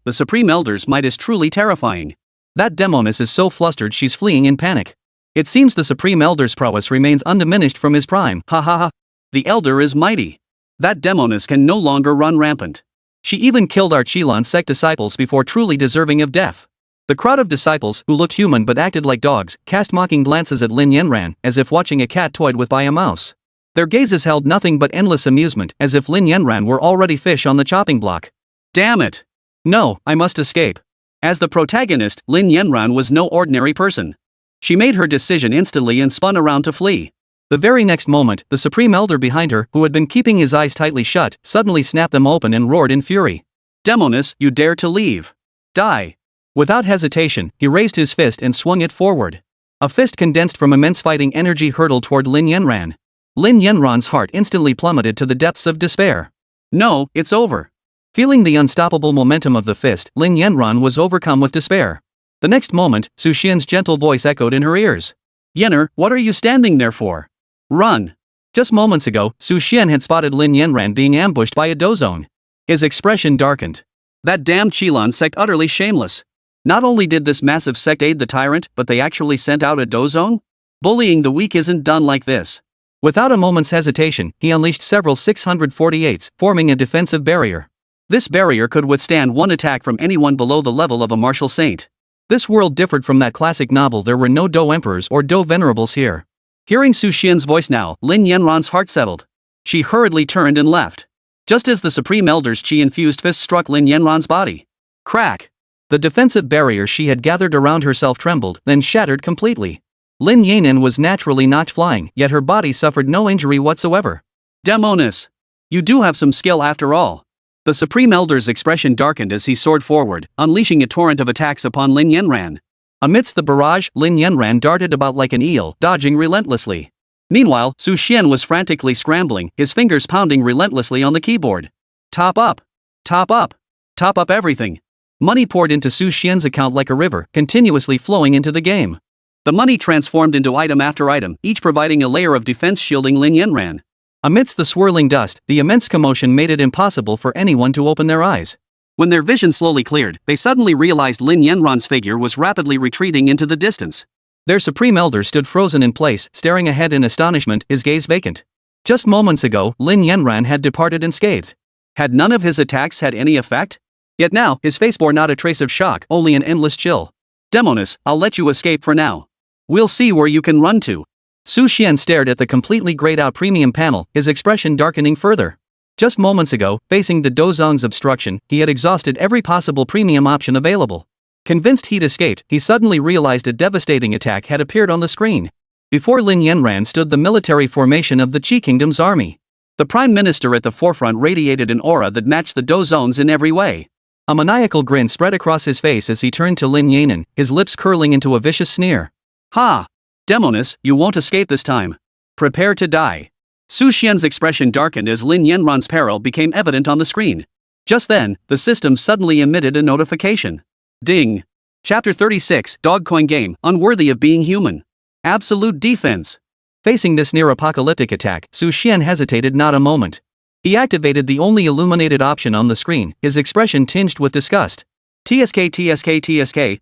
B: the Supreme Elder's might is truly terrifying.
A: That demoness is so flustered she's fleeing in panic. It seems the Supreme Elder's prowess remains undiminished from his prime.
B: Ha ha ha. The Elder is mighty. That demoness can no longer run rampant.
A: She even killed our Qilan sect disciples before truly deserving of death. The crowd of disciples, who looked human but acted like dogs, cast mocking glances at Lin Yanran, as if watching a cat toyed with by a mouse. Their gazes held nothing but endless amusement, as if Lin Yanran were already fish on the chopping block.
B: Damn it!
A: No, I must escape.
B: As the protagonist, Lin Yanran was no ordinary person. She made her decision instantly and spun around to flee.
A: The very next moment, the Supreme Elder behind her, who had been keeping his eyes tightly shut, suddenly snapped them open and roared in fury.
B: Demoness, you dare to leave. Die.
A: Without hesitation, he raised his fist and swung it forward. A fist condensed from immense fighting energy hurtled toward Lin Yanran. Lin Yanran's heart instantly plummeted to the depths of despair.
B: No, it's over.
A: Feeling the unstoppable momentum of the fist, Lin Yanran was overcome with despair. The next moment, Su Xian's gentle voice echoed in her ears.
B: Yener, what are you standing there for? Run.
A: Just moments ago, Su Xian had spotted Lin Yanran being ambushed by a dozone. His expression darkened.
B: That damned Qilan sect, utterly shameless. Not only did this massive sect aid the tyrant, but they actually sent out a dozone? Bullying the weak isn't done like this.
A: Without a moment's hesitation, he unleashed several 648s, forming a defensive barrier.
B: This barrier could withstand one attack from anyone below the level of a martial saint.
A: This world differed from that classic novel. There were no Dou emperors or Dou venerables here.
B: Hearing Su Xian's voice now, Lin Yanran's heart settled. She hurriedly turned and left. Just as the Supreme Elder's chi-infused fist struck Lin Yanran's body. Crack!
A: The defensive barrier she had gathered around herself trembled, then shattered completely. Lin Yanran was naturally knocked flying, yet her body suffered no injury whatsoever.
B: Demoness! You do have some skill after all. The Supreme Elder's expression darkened as he soared forward, unleashing a torrent of attacks upon Lin Yanran.
A: Amidst the barrage, Lin Yanran darted about like an eel, dodging relentlessly.
B: Meanwhile, Su Xian was frantically scrambling, his fingers pounding relentlessly on the keyboard. Top up! Top up! Top up everything!
A: Money poured into Su Xian's account like a river, continuously flowing into the game.
B: The money transformed into item after item, each providing a layer of defense shielding Lin Yanran.
A: Amidst the swirling dust, the immense commotion made it impossible for anyone to open their eyes.
B: When their vision slowly cleared, they suddenly realized Lin Yanran's figure was rapidly retreating into the distance.
A: Their Supreme Elder stood frozen in place, staring ahead in astonishment, his gaze vacant. Just moments ago, Lin Yanran had departed unscathed.
B: Had none of his attacks had any effect? Yet now, his face bore not a trace of shock, only an endless chill. Demoness, I'll let you escape for now. We'll see where you can run to.
A: Su Xian stared at the completely grayed out premium panel, his expression darkening further. Just moments ago, facing the Dozong's obstruction, he had exhausted every possible premium option available. Convinced he'd escaped, he suddenly realized a devastating attack had appeared on the screen. Before Lin Yanran stood the military formation of the Qi Kingdom's army. The Prime Minister at the forefront radiated an aura that matched the Dozong's in every way. A maniacal grin spread across his face as he turned to Lin Yanran, his lips curling into a vicious sneer.
B: Ha! Demoness, you won't escape this time. Prepare to die. Su Xian's expression darkened as Lin Yanran's peril became evident on the screen. Just then, the system suddenly emitted a notification. Ding! Chapter 36, Dogcoin Game, Unworthy of Being Human. Absolute Defense.
A: Facing this near-apocalyptic attack, Su Xian hesitated not a moment. He activated the only illuminated option on the screen, his expression tinged with disgust. TSK,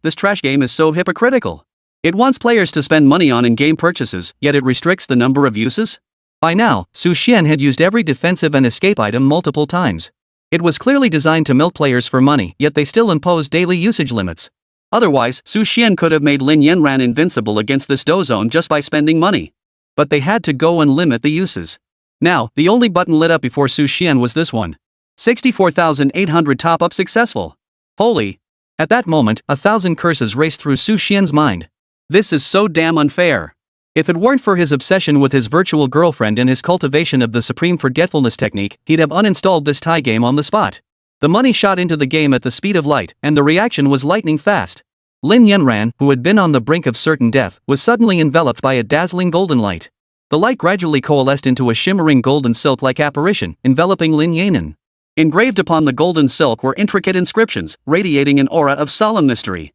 A: this trash game is so hypocritical. It wants players to spend money on in-game purchases, yet it restricts the number of uses? By now, Su Xian had used every defensive and escape item multiple times. It was clearly designed to milk players for money, yet they still imposed daily usage limits. Otherwise, Su Xian could have made Lin Yanran invincible against this dozone just by spending money. But they had to go and limit the uses. Now, the only button lit up before Su Xian was this one. 64,800 top-up successful. Holy! At that moment, 1,000 curses raced through Su Xian's mind. This is so damn unfair. If it weren't for his obsession with his virtual girlfriend and his cultivation of the supreme forgetfulness technique, he'd have uninstalled this Thai game on the spot. The money shot into the game at the speed of light, and the reaction was lightning fast. Lin Yanran, who had been on the brink of certain death, was suddenly enveloped by a dazzling golden light. The light gradually coalesced into a shimmering golden silk-like apparition, enveloping Lin Yanan. Engraved upon the golden silk were intricate inscriptions, radiating an aura of solemn mystery.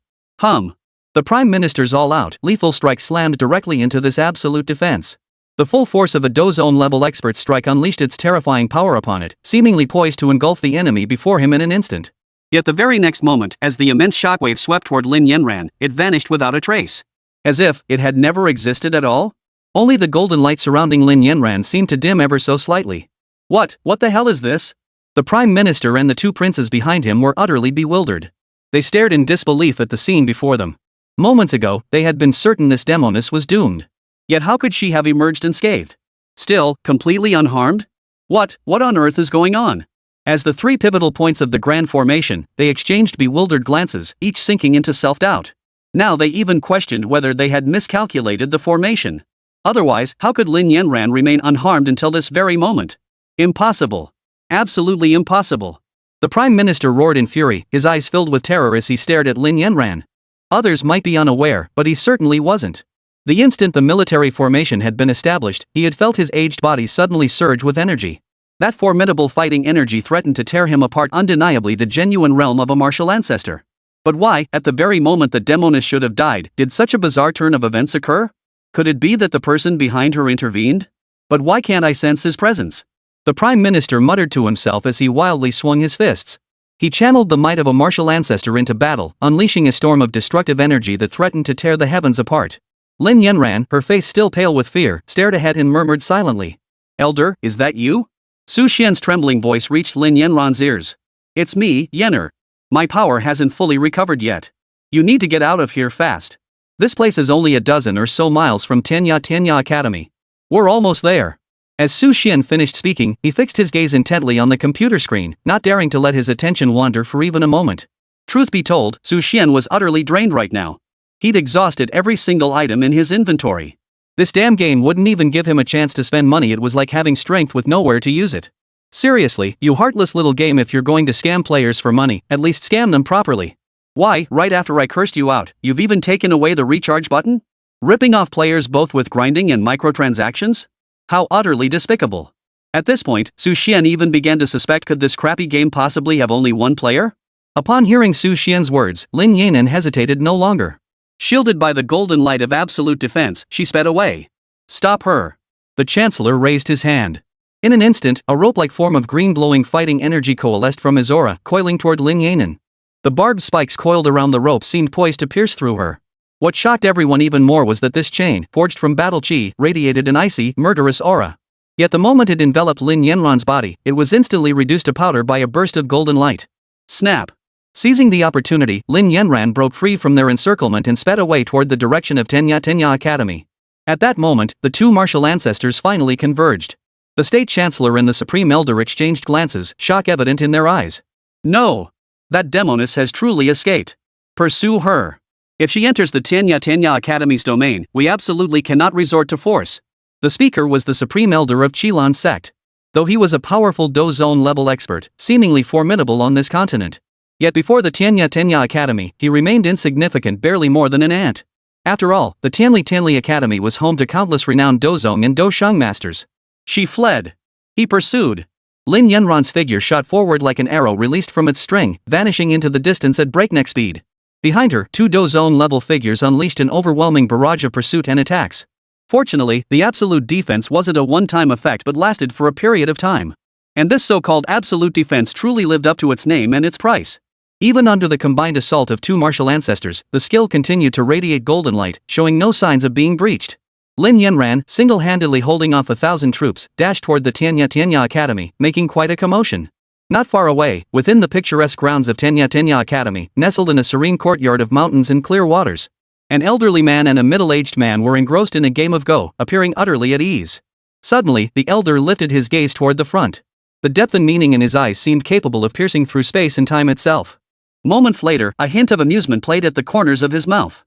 A: The Prime Minister's all-out, lethal strike slammed directly into this absolute defense. The full force of a dozone-level expert's strike unleashed its terrifying power upon it, seemingly poised to engulf the enemy before him in an instant. Yet the very next moment, as the immense shockwave swept toward Lin Yanran, it vanished without a trace. As if it had never existed at all? Only the golden light surrounding Lin Yanran seemed to dim ever so slightly. What the hell is this? The Prime Minister and the two princes behind him were utterly bewildered. They stared in disbelief at the scene before them. Moments ago, they had been certain this demoness was doomed. Yet how could she have emerged unscathed? Still, completely unharmed? What on earth is going on? As the three pivotal points of the grand formation, they exchanged bewildered glances, each sinking into self-doubt. Now they even questioned whether they had miscalculated the formation. Otherwise, how could Lin Yanran remain unharmed until this very moment? Impossible. Absolutely impossible. The Prime Minister roared in fury, his eyes filled with terror as he stared at Lin Yanran. Others might be unaware, but he certainly wasn't. The instant the military formation had been established, he had felt his aged body suddenly surge with energy. That formidable fighting energy threatened to tear him apart, undeniably the genuine realm of a martial ancestor. But why, at the very moment the demoness should have died, did such a bizarre turn of events occur? Could it be that the person behind her intervened? But why can't I sense his presence? The Prime Minister muttered to himself as he wildly swung his fists. He channeled the might of a martial ancestor into battle, unleashing a storm of destructive energy that threatened to tear the heavens apart. Lin Yanran, her face still pale with fear, stared ahead and murmured silently. "Elder, is that you?" Su Xian's trembling voice reached Lin Yanran's ears. "It's me, Yener. My power hasn't fully recovered yet. You need to get out of here fast. This place is only a dozen or so miles from Tenya Academy. We're almost there." As Su Xian finished speaking, he fixed his gaze intently on the computer screen, not daring to let his attention wander for even a moment. Truth be told, Su Xian was utterly drained right now. He'd exhausted every single item in his inventory. This damn game wouldn't even give him a chance to spend money. It was like having strength with nowhere to use it. Seriously, you heartless little game, if you're going to scam players for money, at least scam them properly. Why, right after I cursed you out, you've even taken away the recharge button? Ripping off players both with grinding and microtransactions? How utterly despicable. At this point, Su Xian even began to suspect, could this crappy game possibly have only one player? Upon hearing Su Xian's words, Lin Yanan hesitated no longer. Shielded by the golden light of absolute defense, she sped away. "Stop her." The Chancellor raised his hand. In an instant, a rope-like form of green-glowing fighting energy coalesced from his aura, coiling toward Lin Yanan. The barbed spikes coiled around the rope seemed poised to pierce through her. What shocked everyone even more was that this chain, forged from battle chi, radiated an icy, murderous aura. Yet the moment it enveloped Lin Yanran's body, it was instantly reduced to powder by a burst of golden light. Snap! Seizing the opportunity, Lin Yanran broke free from their encirclement and sped away toward the direction of Tenya Academy. At that moment, the two martial ancestors finally converged. The State Chancellor and the Supreme Elder exchanged glances, shock evident in their eyes. "No! That demoness has truly escaped. Pursue her. If she enters the Tenya Academy's domain, we absolutely cannot resort to force." The speaker was the Supreme Elder of Qilan sect. Though he was a powerful Do-Zone level expert, seemingly formidable on this continent. Yet before the Tenya Academy, he remained insignificant, barely more than an ant. After all, the Tianli Academy was home to countless renowned Do-Zone and Do-Shang masters.
B: She fled. He pursued. Lin Yanran's figure shot forward like an arrow released from its string, vanishing into the distance at breakneck speed. Behind her, two zone-level figures unleashed an overwhelming barrage of pursuit and attacks. Fortunately, the absolute defense wasn't a one-time effect but lasted for a period of time. And this so-called absolute defense truly lived up to its name and its price. Even under the combined assault of two martial ancestors, the skill continued to radiate golden light, showing no signs of being breached. Lin Yanran, single-handedly holding off 1,000 troops, dashed toward the Tianya Academy, making quite a commotion. Not far away, within the picturesque grounds of Tianya Academy, nestled in a serene courtyard of mountains and clear waters, an elderly man and a middle-aged man were engrossed in a game of Go, appearing utterly at ease. Suddenly, the elder lifted his gaze toward the front. The depth and meaning in his eyes seemed capable of piercing through space and time itself. Moments later, a hint of amusement played at the corners of his mouth.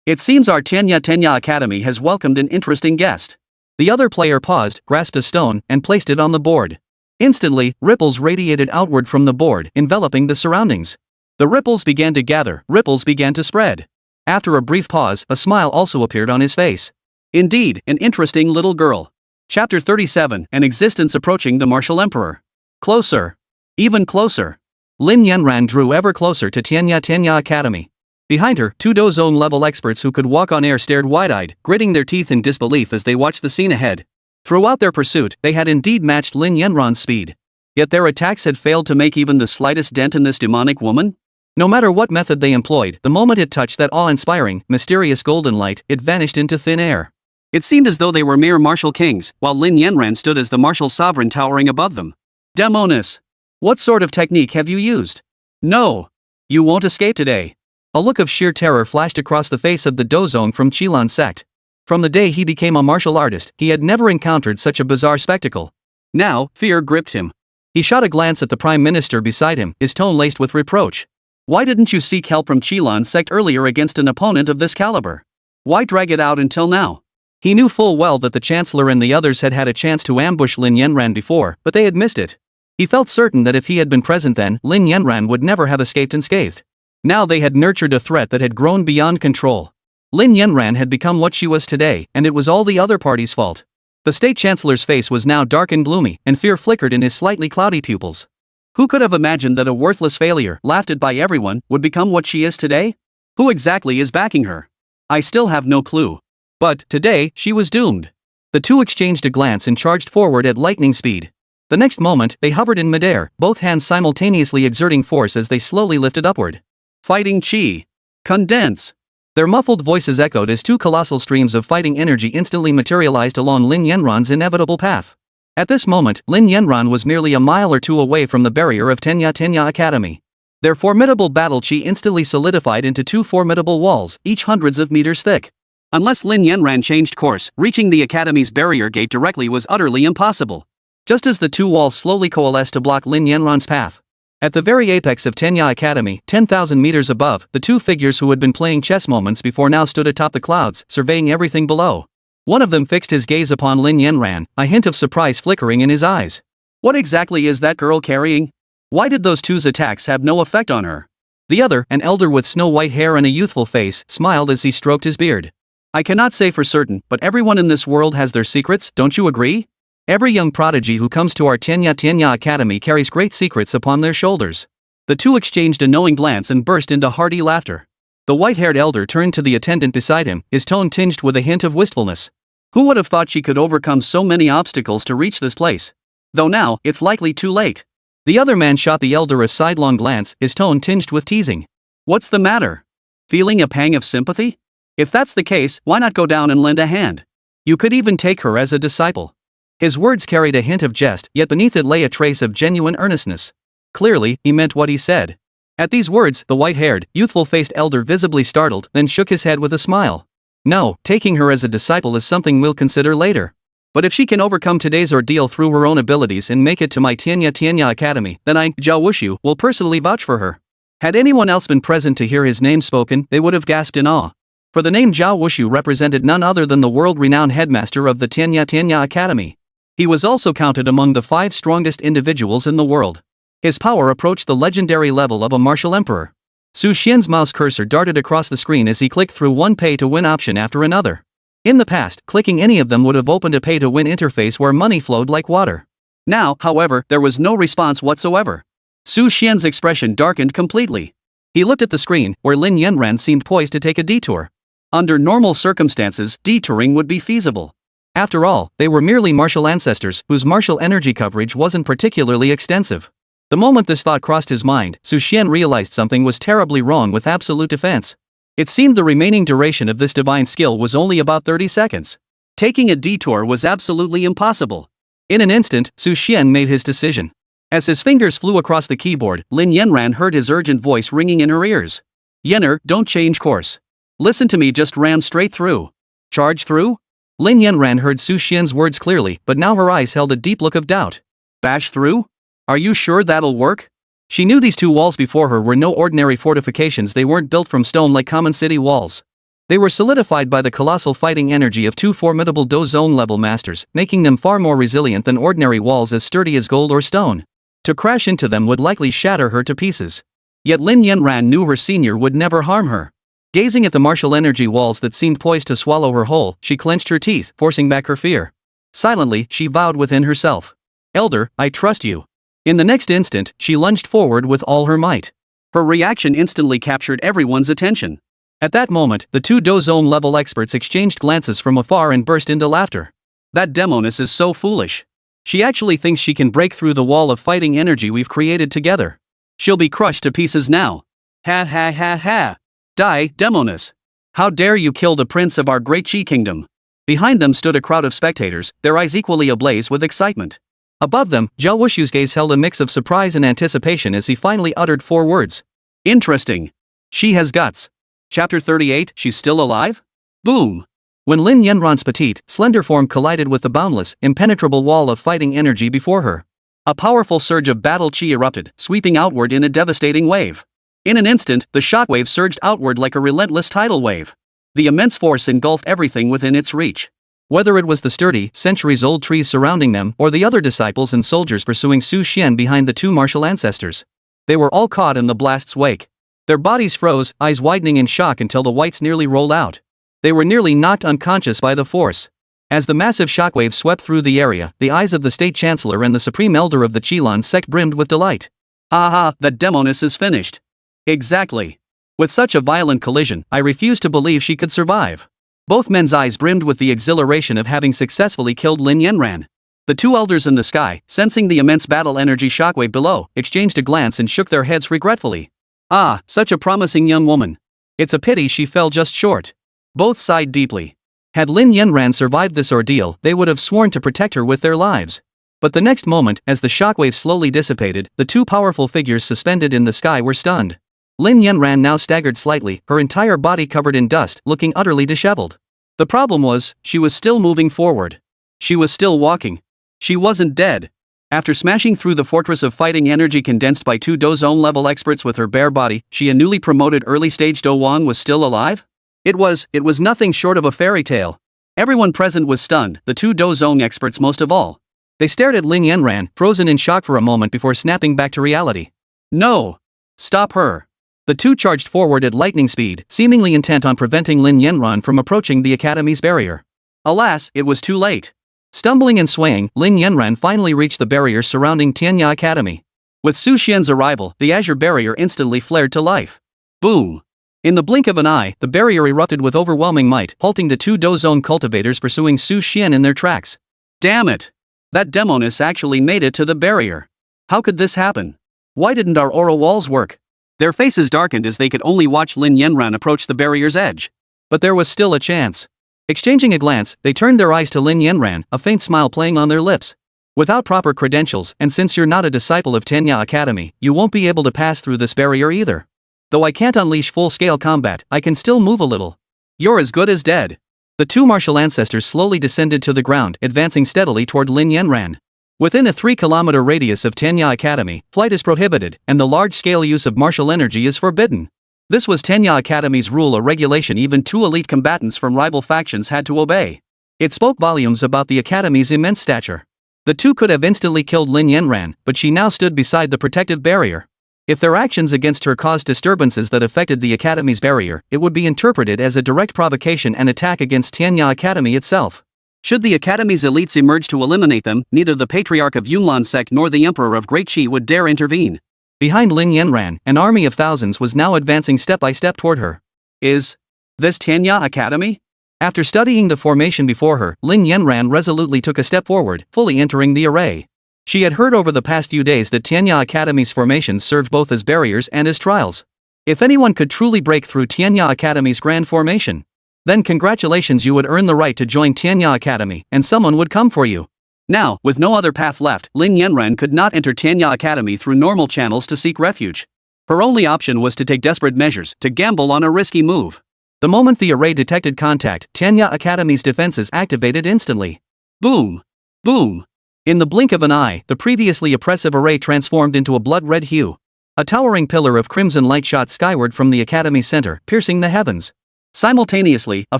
B: It seems our Tianya Academy has welcomed an interesting guest. The other player paused, grasped a stone, and placed it on the board. Instantly, ripples radiated outward from the board, enveloping the surroundings. The ripples began to gather, ripples began to spread. After a brief pause, a smile also appeared on his face. Indeed, an interesting little girl. Chapter 37, An Existence Approaching the Martial Emperor. Closer. Even closer. Lin Yanran drew ever closer to Tianya Academy. Behind her, two zone-level experts who could walk on air stared wide-eyed, gritting their teeth in disbelief as they watched the scene ahead. Throughout their pursuit, they had indeed matched Lin Yanran's speed. Yet their attacks had failed to make even the slightest dent in this demonic woman? No matter what method they employed, the moment it touched that awe-inspiring, mysterious golden light, it vanished into thin air. It seemed as though they were mere martial kings, while Lin Yanran stood as the martial sovereign towering above them. Demonis! What sort of technique have you used? No! You won't escape today. A look of sheer terror flashed across the face of the Dozong from Qilan's sect. From the day he became a martial artist, he had never encountered such a bizarre spectacle. Now, fear gripped him. He shot a glance at the Prime Minister beside him, his tone laced with reproach. Why didn't you seek help from Qilan's sect earlier against an opponent of this caliber? Why drag it out until now? He knew full well that the Chancellor and the others had had a chance to ambush Lin Yanran before, but they had missed it. He felt certain that if he had been present then, Lin Yanran would never have escaped unscathed. Now they had nurtured a threat that had grown beyond control. Lin Yanran had become what she was today, and it was all the other party's fault. The State Chancellor's face was now dark and gloomy, and fear flickered in his slightly cloudy pupils. Who could have imagined that a worthless failure, laughed at by everyone, would become what she is today? Who exactly is backing her? I still have no clue. But, today, she was doomed. The two exchanged a glance and charged forward at lightning speed. The next moment, they hovered in midair, both hands simultaneously exerting force as they slowly lifted upward. Fighting chi. Condense. Their muffled voices echoed as two colossal streams of fighting energy instantly materialized along Lin Yanran's inevitable path. At this moment, Lin Yanran was merely a mile or two away from the barrier of Tianya Academy. Their formidable battle chi instantly solidified into two formidable walls, each hundreds of meters thick. Unless Lin Yanran changed course, reaching the Academy's barrier gate directly was utterly impossible. Just as the two walls slowly coalesced to block Lin Yanran's path. At the very apex of Tianya Academy, 10,000 meters above, the two figures who had been playing chess moments before now stood atop the clouds, surveying everything below. One of them fixed his gaze upon Lin Yanran, a hint of surprise flickering in his eyes. What exactly is that girl carrying? Why did those two's attacks have no effect on her? The other, an elder with snow-white hair and a youthful face, smiled as he stroked his beard. I cannot say for certain, but everyone in this world has their secrets, don't you agree? Every young prodigy who comes to our Tianya Academy carries great secrets upon their shoulders. The two exchanged a knowing glance and burst into hearty laughter. The white-haired elder turned to the attendant beside him, his tone tinged with a hint of wistfulness. Who would have thought she could overcome so many obstacles to reach this place? Though now, it's likely too late. The other man shot the elder a sidelong glance, his tone tinged with teasing. What's the matter? Feeling a pang of sympathy? If that's the case, why not go down and lend a hand? You could even take her as a disciple. His words carried a hint of jest, yet beneath it lay a trace of genuine earnestness. Clearly, he meant what he said. At these words, the white-haired, youthful-faced elder visibly startled, then shook his head with a smile. No, taking her as a disciple is something we'll consider later. But if she can overcome today's ordeal through her own abilities and make it to my Tianya Academy, then I, Zhao Wushu, will personally vouch for her. Had anyone else been present to hear his name spoken, they would have gasped in awe. For the name Zhao Wushu represented none other than the world-renowned headmaster of the Tianya Academy. He was also counted among the 5 strongest individuals in the world. His power approached the legendary level of a martial emperor. Su Xian's mouse cursor darted across the screen as he clicked through one pay-to-win option after another. In the past, clicking any of them would have opened a pay-to-win interface where money flowed like water. Now, however, there was no response whatsoever. Su Xian's expression darkened completely. He looked at the screen, where Lin Yanran seemed poised to take a detour. Under normal circumstances, detouring would be feasible. After all, they were merely martial ancestors whose martial energy coverage wasn't particularly extensive. The moment this thought crossed his mind, Su Xian realized something was terribly wrong with absolute defense. It seemed the remaining duration of this divine skill was only about 30 seconds. Taking a detour was absolutely impossible. In an instant, Su Xian made his decision. As his fingers flew across the keyboard, Lin Yanran heard his urgent voice ringing in her ears. Yenner, don't change course. Listen to me, just ram straight through. Charge through? Lin Yanran heard Su Xian's words clearly, but now her eyes held a deep look of doubt. Bash through? Are you sure that'll work? She knew these two walls before her were no ordinary fortifications. They weren't built from stone like common city walls. They were solidified by the colossal fighting energy of two formidable Do Zone level masters, making them far more resilient than ordinary walls as sturdy as gold or stone. To crash into them would likely shatter her to pieces. Yet Lin Yanran knew her senior would never harm her. Gazing at the martial energy walls that seemed poised to swallow her whole, she clenched her teeth, forcing back her fear. Silently, she vowed within herself. Elder, I trust you. In the next instant, she lunged forward with all her might. Her reaction instantly captured everyone's attention. At that moment, the two Do Zone level experts exchanged glances from afar and burst into laughter. That demoness is so foolish. She actually thinks she can break through the wall of fighting energy we've created together. She'll be crushed to pieces now. Ha ha ha ha. Die, demoness. How dare you kill the prince of our great Qi kingdom? Behind them stood a crowd of spectators, their eyes equally ablaze with excitement. Above them, Zhao Wushu's gaze held a mix of surprise and anticipation as he finally uttered 4 words. Interesting. She has guts. Chapter 38, she's still alive? Boom. When Lin Yanran's petite, slender form collided with the boundless, impenetrable wall of fighting energy before her, a powerful surge of battle chi erupted, sweeping outward in a devastating wave. In an instant, the shockwave surged outward like a relentless tidal wave. The immense force engulfed everything within its reach. Whether it was the sturdy, centuries-old trees surrounding them or the other disciples and soldiers pursuing Su Xian behind the two martial ancestors, they were all caught in the blast's wake. Their bodies froze, eyes widening in shock until the whites nearly rolled out. They were nearly knocked unconscious by the force. As the massive shockwave swept through the area, the eyes of the state chancellor and the supreme elder of the Qilin sect brimmed with delight. Aha, that demoness is finished. Exactly. With such a violent collision, I refuse to believe she could survive. Both men's eyes brimmed with the exhilaration of having successfully killed Lin Yanran. The two elders in the sky, sensing the immense battle energy shockwave below, exchanged a glance and shook their heads regretfully. Ah, such a promising young woman. It's a pity she fell just short. Both sighed deeply. Had Lin Yanran survived this ordeal, they would have sworn to protect her with their lives. But the next moment, as the shockwave slowly dissipated, the two powerful figures suspended in the sky were stunned. Lin Yanran now staggered slightly, her entire body covered in dust, looking utterly disheveled. The problem was, she was still moving forward. She was still walking. She wasn't dead. After smashing through the fortress of fighting energy condensed by two Do Zone level experts with her bare body, she, a newly promoted early-stage Do Wang, was still alive? It was nothing short of a fairy tale. Everyone present was stunned, the two Do Zone experts most of all. They stared at Lin Yanran, frozen in shock for a moment before snapping back to reality. No! Stop her! The two charged forward at lightning speed, seemingly intent on preventing Lin Yanran from approaching the academy's barrier. Alas, it was too late. Stumbling and swaying, Lin Yanran finally reached the barrier surrounding Tianya Academy. With Su Xian's arrival, the azure barrier instantly flared to life. Boom! In the blink of an eye, the barrier erupted with overwhelming might, halting the two Do Zone cultivators pursuing Su Xian in their tracks. Damn it! That demoness actually made it to the barrier. How could this happen? Why didn't our aura walls work? Their faces darkened as they could only watch Lin Yanran approach the barrier's edge. But there was still a chance. Exchanging a glance, they turned their eyes to Lin Yanran, a faint smile playing on their lips. Without proper credentials, and since you're not a disciple of Tianya Academy, you won't be able to pass through this barrier either. Though I can't unleash full-scale combat, I can still move a little. You're as good as dead. The two martial ancestors slowly descended to the ground, advancing steadily toward Lin Yanran. Within a 3-kilometer radius of Tianya Academy, flight is prohibited, and the large-scale use of martial energy is forbidden. This was Tianya Academy's rule, a regulation even two elite combatants from rival factions had to obey. It spoke volumes about the Academy's immense stature. The two could have instantly killed Lin Yanran, but she now stood beside the protective barrier. If their actions against her caused disturbances that affected the Academy's barrier, it would be interpreted as a direct provocation and attack against Tianya Academy itself. Should the Academy's elites emerge to eliminate them, neither the Patriarch of Yunlan sect nor the Emperor of Great Qi would dare intervene. Behind Lin Yanran, an army of thousands was now advancing step by step toward her. Is this Tianya Academy? After studying the formation before her, Lin Yanran resolutely took a step forward, fully entering the array. She had heard over the past few days that Tianya Academy's formations served both as barriers and as trials. If anyone could truly break through Tianya Academy's grand formation, then congratulations, you would earn the right to join Tianya Academy, and someone would come for you. Now, with no other path left, Lin Yanran could not enter Tianya Academy through normal channels to seek refuge. Her only option was to take desperate measures, to gamble on a risky move. The moment the array detected contact, Tianya Academy's defenses activated instantly. Boom! Boom! In the blink of an eye, the previously oppressive array transformed into a blood-red hue. A towering pillar of crimson light shot skyward from the Academy's center, piercing the heavens. Simultaneously, a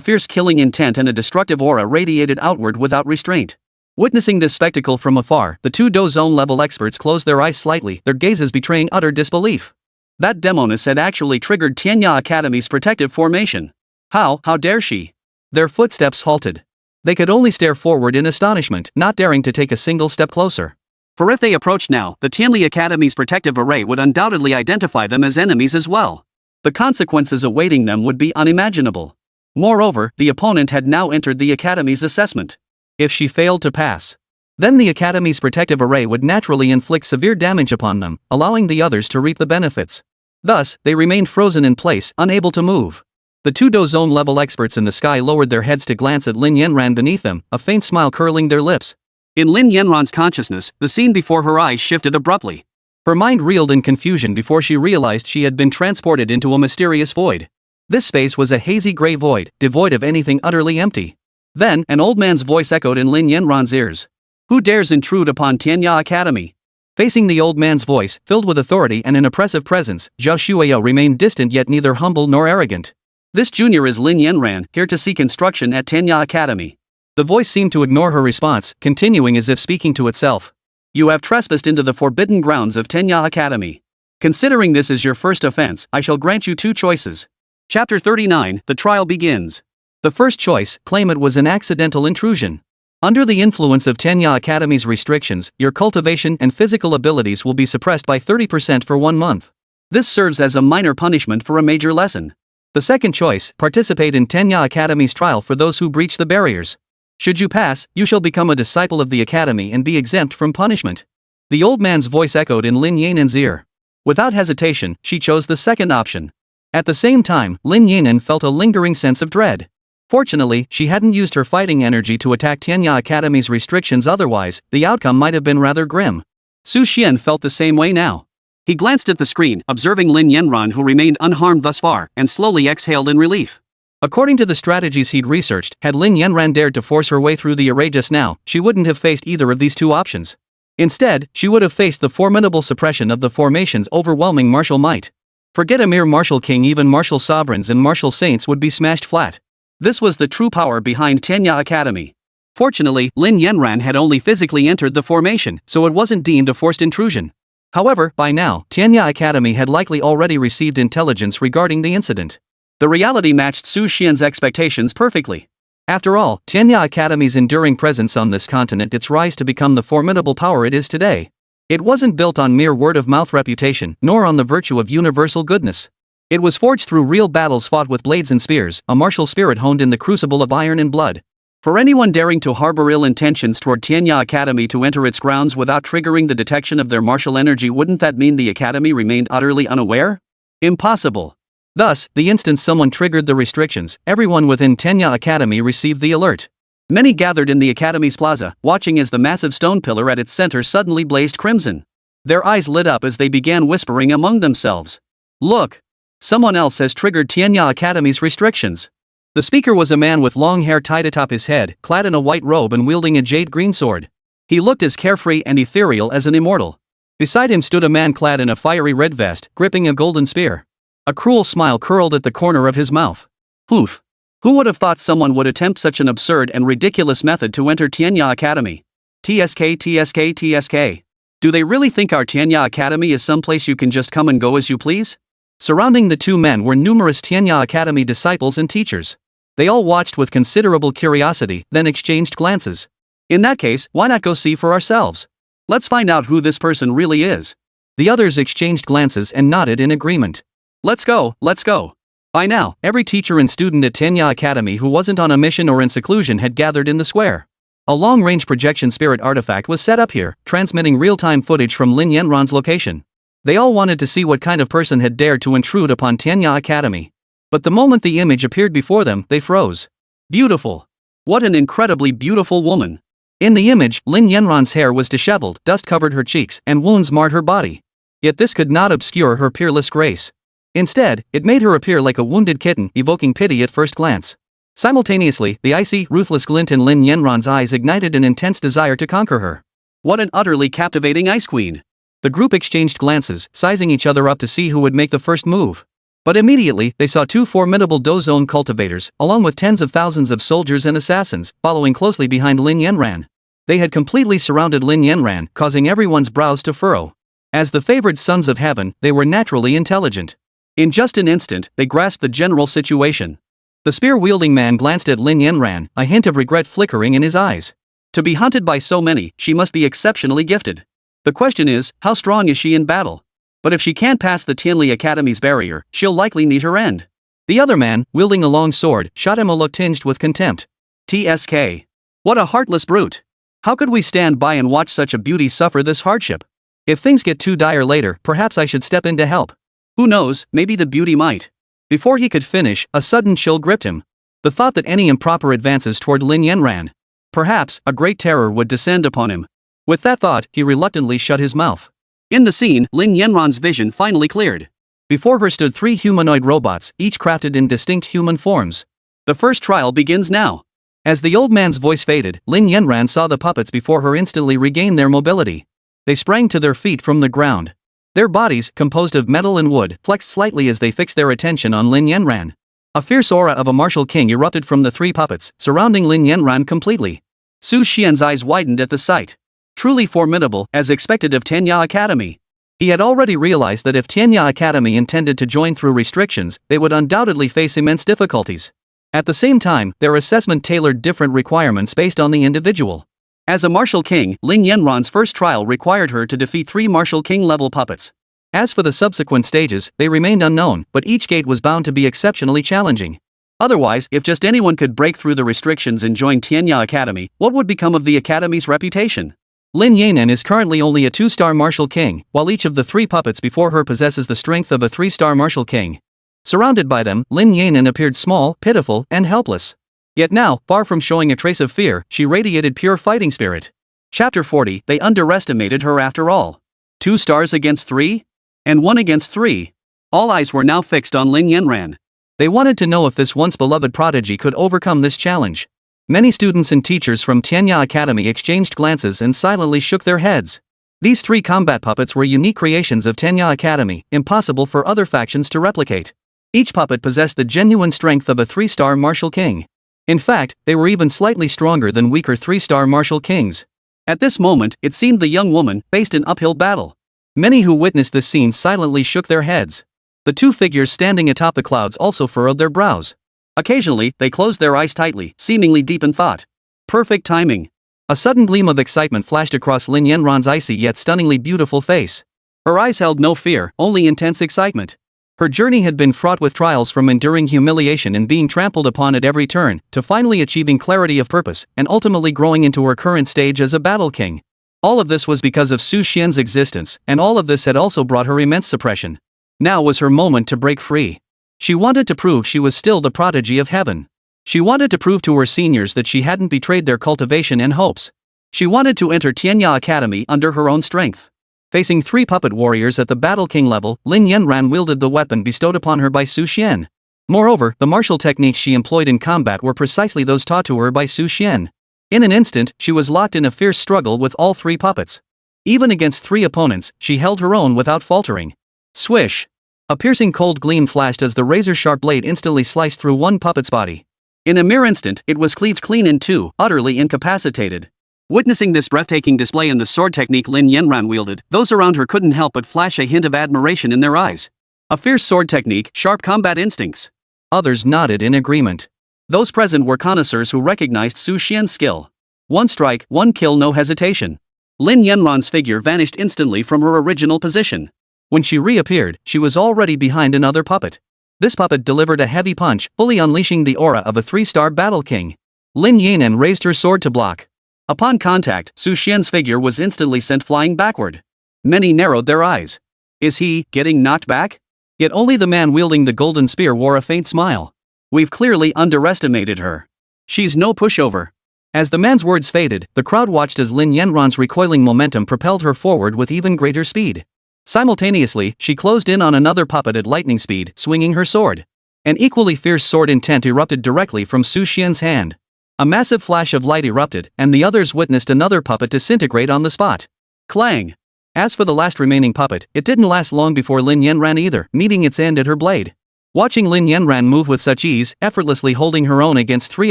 B: fierce killing intent and a destructive aura radiated outward without restraint. Witnessing this spectacle from afar, the two Do-Zone-level experts closed their eyes slightly, their gazes betraying utter disbelief. That demoness had actually triggered Tianya Academy's protective formation. How dare she? Their footsteps halted. They could only stare forward in astonishment, not daring to take a single step closer. For if they approached now, the Tianli Academy's protective array would undoubtedly identify them as enemies as well. The consequences awaiting them would be unimaginable. Moreover, the opponent had now entered the Academy's assessment. If she failed to pass, then the Academy's protective array would naturally inflict severe damage upon them, allowing the others to reap the benefits. Thus, they remained frozen in place, unable to move. The two Do-Zone-level experts in the sky lowered their heads to glance at Lin Yanran beneath them, a faint smile curling their lips. In Lin Yanran's consciousness, the scene before her eyes shifted abruptly. Her mind reeled in confusion before she realized she had been transported into a mysterious void. This space was a hazy gray void, devoid of anything, utterly empty. Then, an old man's voice echoed in Lin Yanran's ears. Who dares intrude upon Tianya Academy? Facing the old man's voice, filled with authority and an oppressive presence, Zhao Shuiao remained distant yet neither humble nor arrogant. This junior is Lin Yanran, here to seek instruction at Tianya Academy. The voice seemed to ignore her response, continuing as if speaking to itself. You have trespassed into the forbidden grounds of Tianya Academy. Considering this is your first offense, I shall grant you two choices. Chapter 39, The Trial Begins. The first choice, claim it was an accidental intrusion. Under the influence of Tianya Academy's restrictions, your cultivation and physical abilities will be suppressed by 30% for 1 month. This serves as a minor punishment for a major lesson. The second choice, participate in Tianya Academy's trial for those who breach the barriers. Should you pass, you shall become a disciple of the Academy and be exempt from punishment. The old man's voice echoed in Lin Yanan's ear. Without hesitation, she chose the second option. At the same time, Lin Yanan felt a lingering sense of dread. Fortunately, she hadn't used her fighting energy to attack Tianya Academy's restrictions, otherwise, the outcome might have been rather grim. Su Xian felt the same way now. He glanced at the screen, observing Lin Yanran, who remained unharmed thus far, and slowly exhaled in relief. According to the strategies he'd researched, had Lin Yanran dared to force her way through the array just now, she wouldn't have faced either of these two options. Instead, she would have faced the formidable suppression of the formation's overwhelming martial might. Forget a mere martial king, even martial sovereigns and martial saints would be smashed flat. This was the true power behind Tianya Academy. Fortunately, Lin Yanran had only physically entered the formation, so it wasn't deemed a forced intrusion. However, by now, Tianya Academy had likely already received intelligence regarding the incident. The reality matched Su Xian's expectations perfectly. After all, Tianya Academy's enduring presence on this continent, its rise to become the formidable power it is today. It wasn't built on mere word-of-mouth reputation, nor on the virtue of universal goodness. It was forged through real battles fought with blades and spears, a martial spirit honed in the crucible of iron and blood. For anyone daring to harbor ill intentions toward Tianya Academy to enter its grounds without triggering the detection of their martial energy, wouldn't that mean the Academy remained utterly unaware? Impossible. Thus, the instant someone triggered the restrictions, everyone within Tianya Academy received the alert. Many gathered in the Academy's plaza, watching as the massive stone pillar at its center suddenly blazed crimson. Their eyes lit up as they began whispering among themselves. Look! Someone else has triggered Tianya Academy's restrictions. The speaker was a man with long hair tied atop his head, clad in a white robe and wielding a jade green sword. He looked as carefree and ethereal as an immortal. Beside him stood a man clad in a fiery red vest, gripping a golden spear. A cruel smile curled at the corner of his mouth. Oof! Who would have thought someone would attempt such an absurd and ridiculous method to enter Tianya Academy? TSK. Do they really think our Tianya Academy is someplace you can just come and go as you please? Surrounding the two men were numerous Tianya Academy disciples and teachers. They all watched with considerable curiosity, then exchanged glances. In that case, why not go see for ourselves? Let's find out who this person really is. The others exchanged glances and nodded in agreement. Let's go, let's go. By now, every teacher and student at Tianya Academy who wasn't on a mission or in seclusion had gathered in the square. A long-range projection spirit artifact was set up here, transmitting real-time footage from Lin Yanran's location. They all wanted to see what kind of person had dared to intrude upon Tianya Academy. But the moment the image appeared before them, they froze. Beautiful. What an incredibly beautiful woman. In the image, Lin Yanran's hair was disheveled, dust covered her cheeks, and wounds marred her body. Yet this could not obscure her peerless grace. Instead, it made her appear like a wounded kitten, evoking pity at first glance. Simultaneously, the icy, ruthless glint in Lin Yanran's eyes ignited an intense desire to conquer her. What an utterly captivating ice queen. The group exchanged glances, sizing each other up to see who would make the first move. But immediately, they saw two formidable Do-zone cultivators, along with tens of thousands of soldiers and assassins, following closely behind Lin Yanran. They had completely surrounded Lin Yanran, causing everyone's brows to furrow. As the favored sons of heaven, they were naturally intelligent. In just an instant, they grasped the general situation. The spear-wielding man glanced at Lin Yanran, a hint of regret flickering in his eyes. To be hunted by so many, she must be exceptionally gifted. The question is, how strong is she in battle? But if she can't pass the Tianli Academy's barrier, she'll likely meet her end. The other man, wielding a long sword, shot him a look tinged with contempt. TSK. What a heartless brute. How could we stand by and watch such a beauty suffer this hardship? If things get too dire later, perhaps I should step in to help. Who knows, maybe the beauty might. Before he could finish, a sudden chill gripped him. The thought that any improper advances toward Lin Yanran, perhaps, a great terror would descend upon him. With that thought, he reluctantly shut his mouth. In the scene, Lin Yanran's vision finally cleared. Before her stood three humanoid robots, each crafted in distinct human forms. The first trial begins now. As the old man's voice faded, Lin Yanran saw the puppets before her instantly regain their mobility. They sprang to their feet from the ground. Their bodies, composed of metal and wood, flexed slightly as they fixed their attention on Lin Yanran. A fierce aura of a martial king erupted from the three puppets, surrounding Lin Yanran completely. Su Xian's eyes widened at the sight. Truly formidable, as expected of Tianya Academy. He had already realized that if Tianya Academy intended to join through restrictions, they would undoubtedly face immense difficulties. At the same time, their assessment tailored different requirements based on the individual. As a martial king, Lin Yanran's first trial required her to defeat three martial king-level puppets. As for the subsequent stages, they remained unknown, but each gate was bound to be exceptionally challenging. Otherwise, if just anyone could break through the restrictions and join Tianya Academy, what would become of the Academy's reputation? Lin Yanran is currently only a 2-star martial king, while each of the three puppets before her possesses the strength of a 3-star martial king. Surrounded by them, Lin Yanran appeared small, pitiful, and helpless. Yet now, far from showing a trace of fear, she radiated pure fighting spirit. Chapter 40, they underestimated her after all. 2 stars against 3? And 1 against 3. All eyes were now fixed on Lin Yanran. They wanted to know if this once beloved prodigy could overcome this challenge. Many students and teachers from Tianya Academy exchanged glances and silently shook their heads. These 3 combat puppets were unique creations of Tianya Academy, impossible for other factions to replicate. Each puppet possessed the genuine strength of a 3-star martial king. In fact, they were even slightly stronger than weaker 3-star martial kings. At this moment, it seemed the young woman faced an uphill battle. Many who witnessed this scene silently shook their heads. The 2 figures standing atop the clouds also furrowed their brows. Occasionally, they closed their eyes tightly, seemingly deep in thought. Perfect timing. A sudden gleam of excitement flashed across Lin Yanran's icy yet stunningly beautiful face. Her eyes held no fear, only intense excitement. Her journey had been fraught with trials, from enduring humiliation and being trampled upon at every turn, to finally achieving clarity of purpose, and ultimately growing into her current stage as a battle king. All of this was because of Su Xian's existence, and all of this had also brought her immense suppression. Now was her moment to break free. She wanted to prove she was still the prodigy of heaven. She wanted to prove to her seniors that she hadn't betrayed their cultivation and hopes. She wanted to enter Tianya Academy under her own strength. Facing 3 puppet warriors at the Battle King level, Lin Yanran wielded the weapon bestowed upon her by Su Xian. Moreover, the martial techniques she employed in combat were precisely those taught to her by Su Xian. In an instant, she was locked in a fierce struggle with all 3 puppets. Even against 3 opponents, she held her own without faltering. Swish! A piercing cold gleam flashed as the razor-sharp blade instantly sliced through one puppet's body. In a mere instant, it was cleaved clean in 2, utterly incapacitated. Witnessing this breathtaking display in the sword technique Lin Yanran wielded, those around her couldn't help but flash a hint of admiration in their eyes. A fierce sword technique, sharp combat instincts.
A: Others nodded in agreement.
B: Those present were connoisseurs who recognized Su Xian's skill. One strike, one kill, no hesitation. Lin Yanran's figure vanished instantly from her original position.
A: When she reappeared, she was already behind another puppet. This puppet delivered a heavy punch, fully unleashing the aura of a 3-star battle king. Lin Yanan raised her sword to block.
B: Upon contact, Su Xian's figure was instantly sent flying backward. Many narrowed their eyes. Is he getting knocked back?
A: Yet only the man wielding the golden spear wore a faint smile.
B: We've clearly underestimated her. She's no pushover.
A: As the man's words faded, the crowd watched as Lin Yanran's recoiling momentum propelled her forward with even greater speed. Simultaneously, she closed in on another puppet at lightning speed, swinging her sword. An equally fierce sword intent erupted directly from Su Xian's hand. A massive flash of light erupted, and the others witnessed another puppet disintegrate on the spot.
B: Clang!
A: As for the last remaining puppet, it didn't last long before Lin Yanran either, meeting its end at her blade. Watching Lin Yanran move with such ease, effortlessly holding her own against 3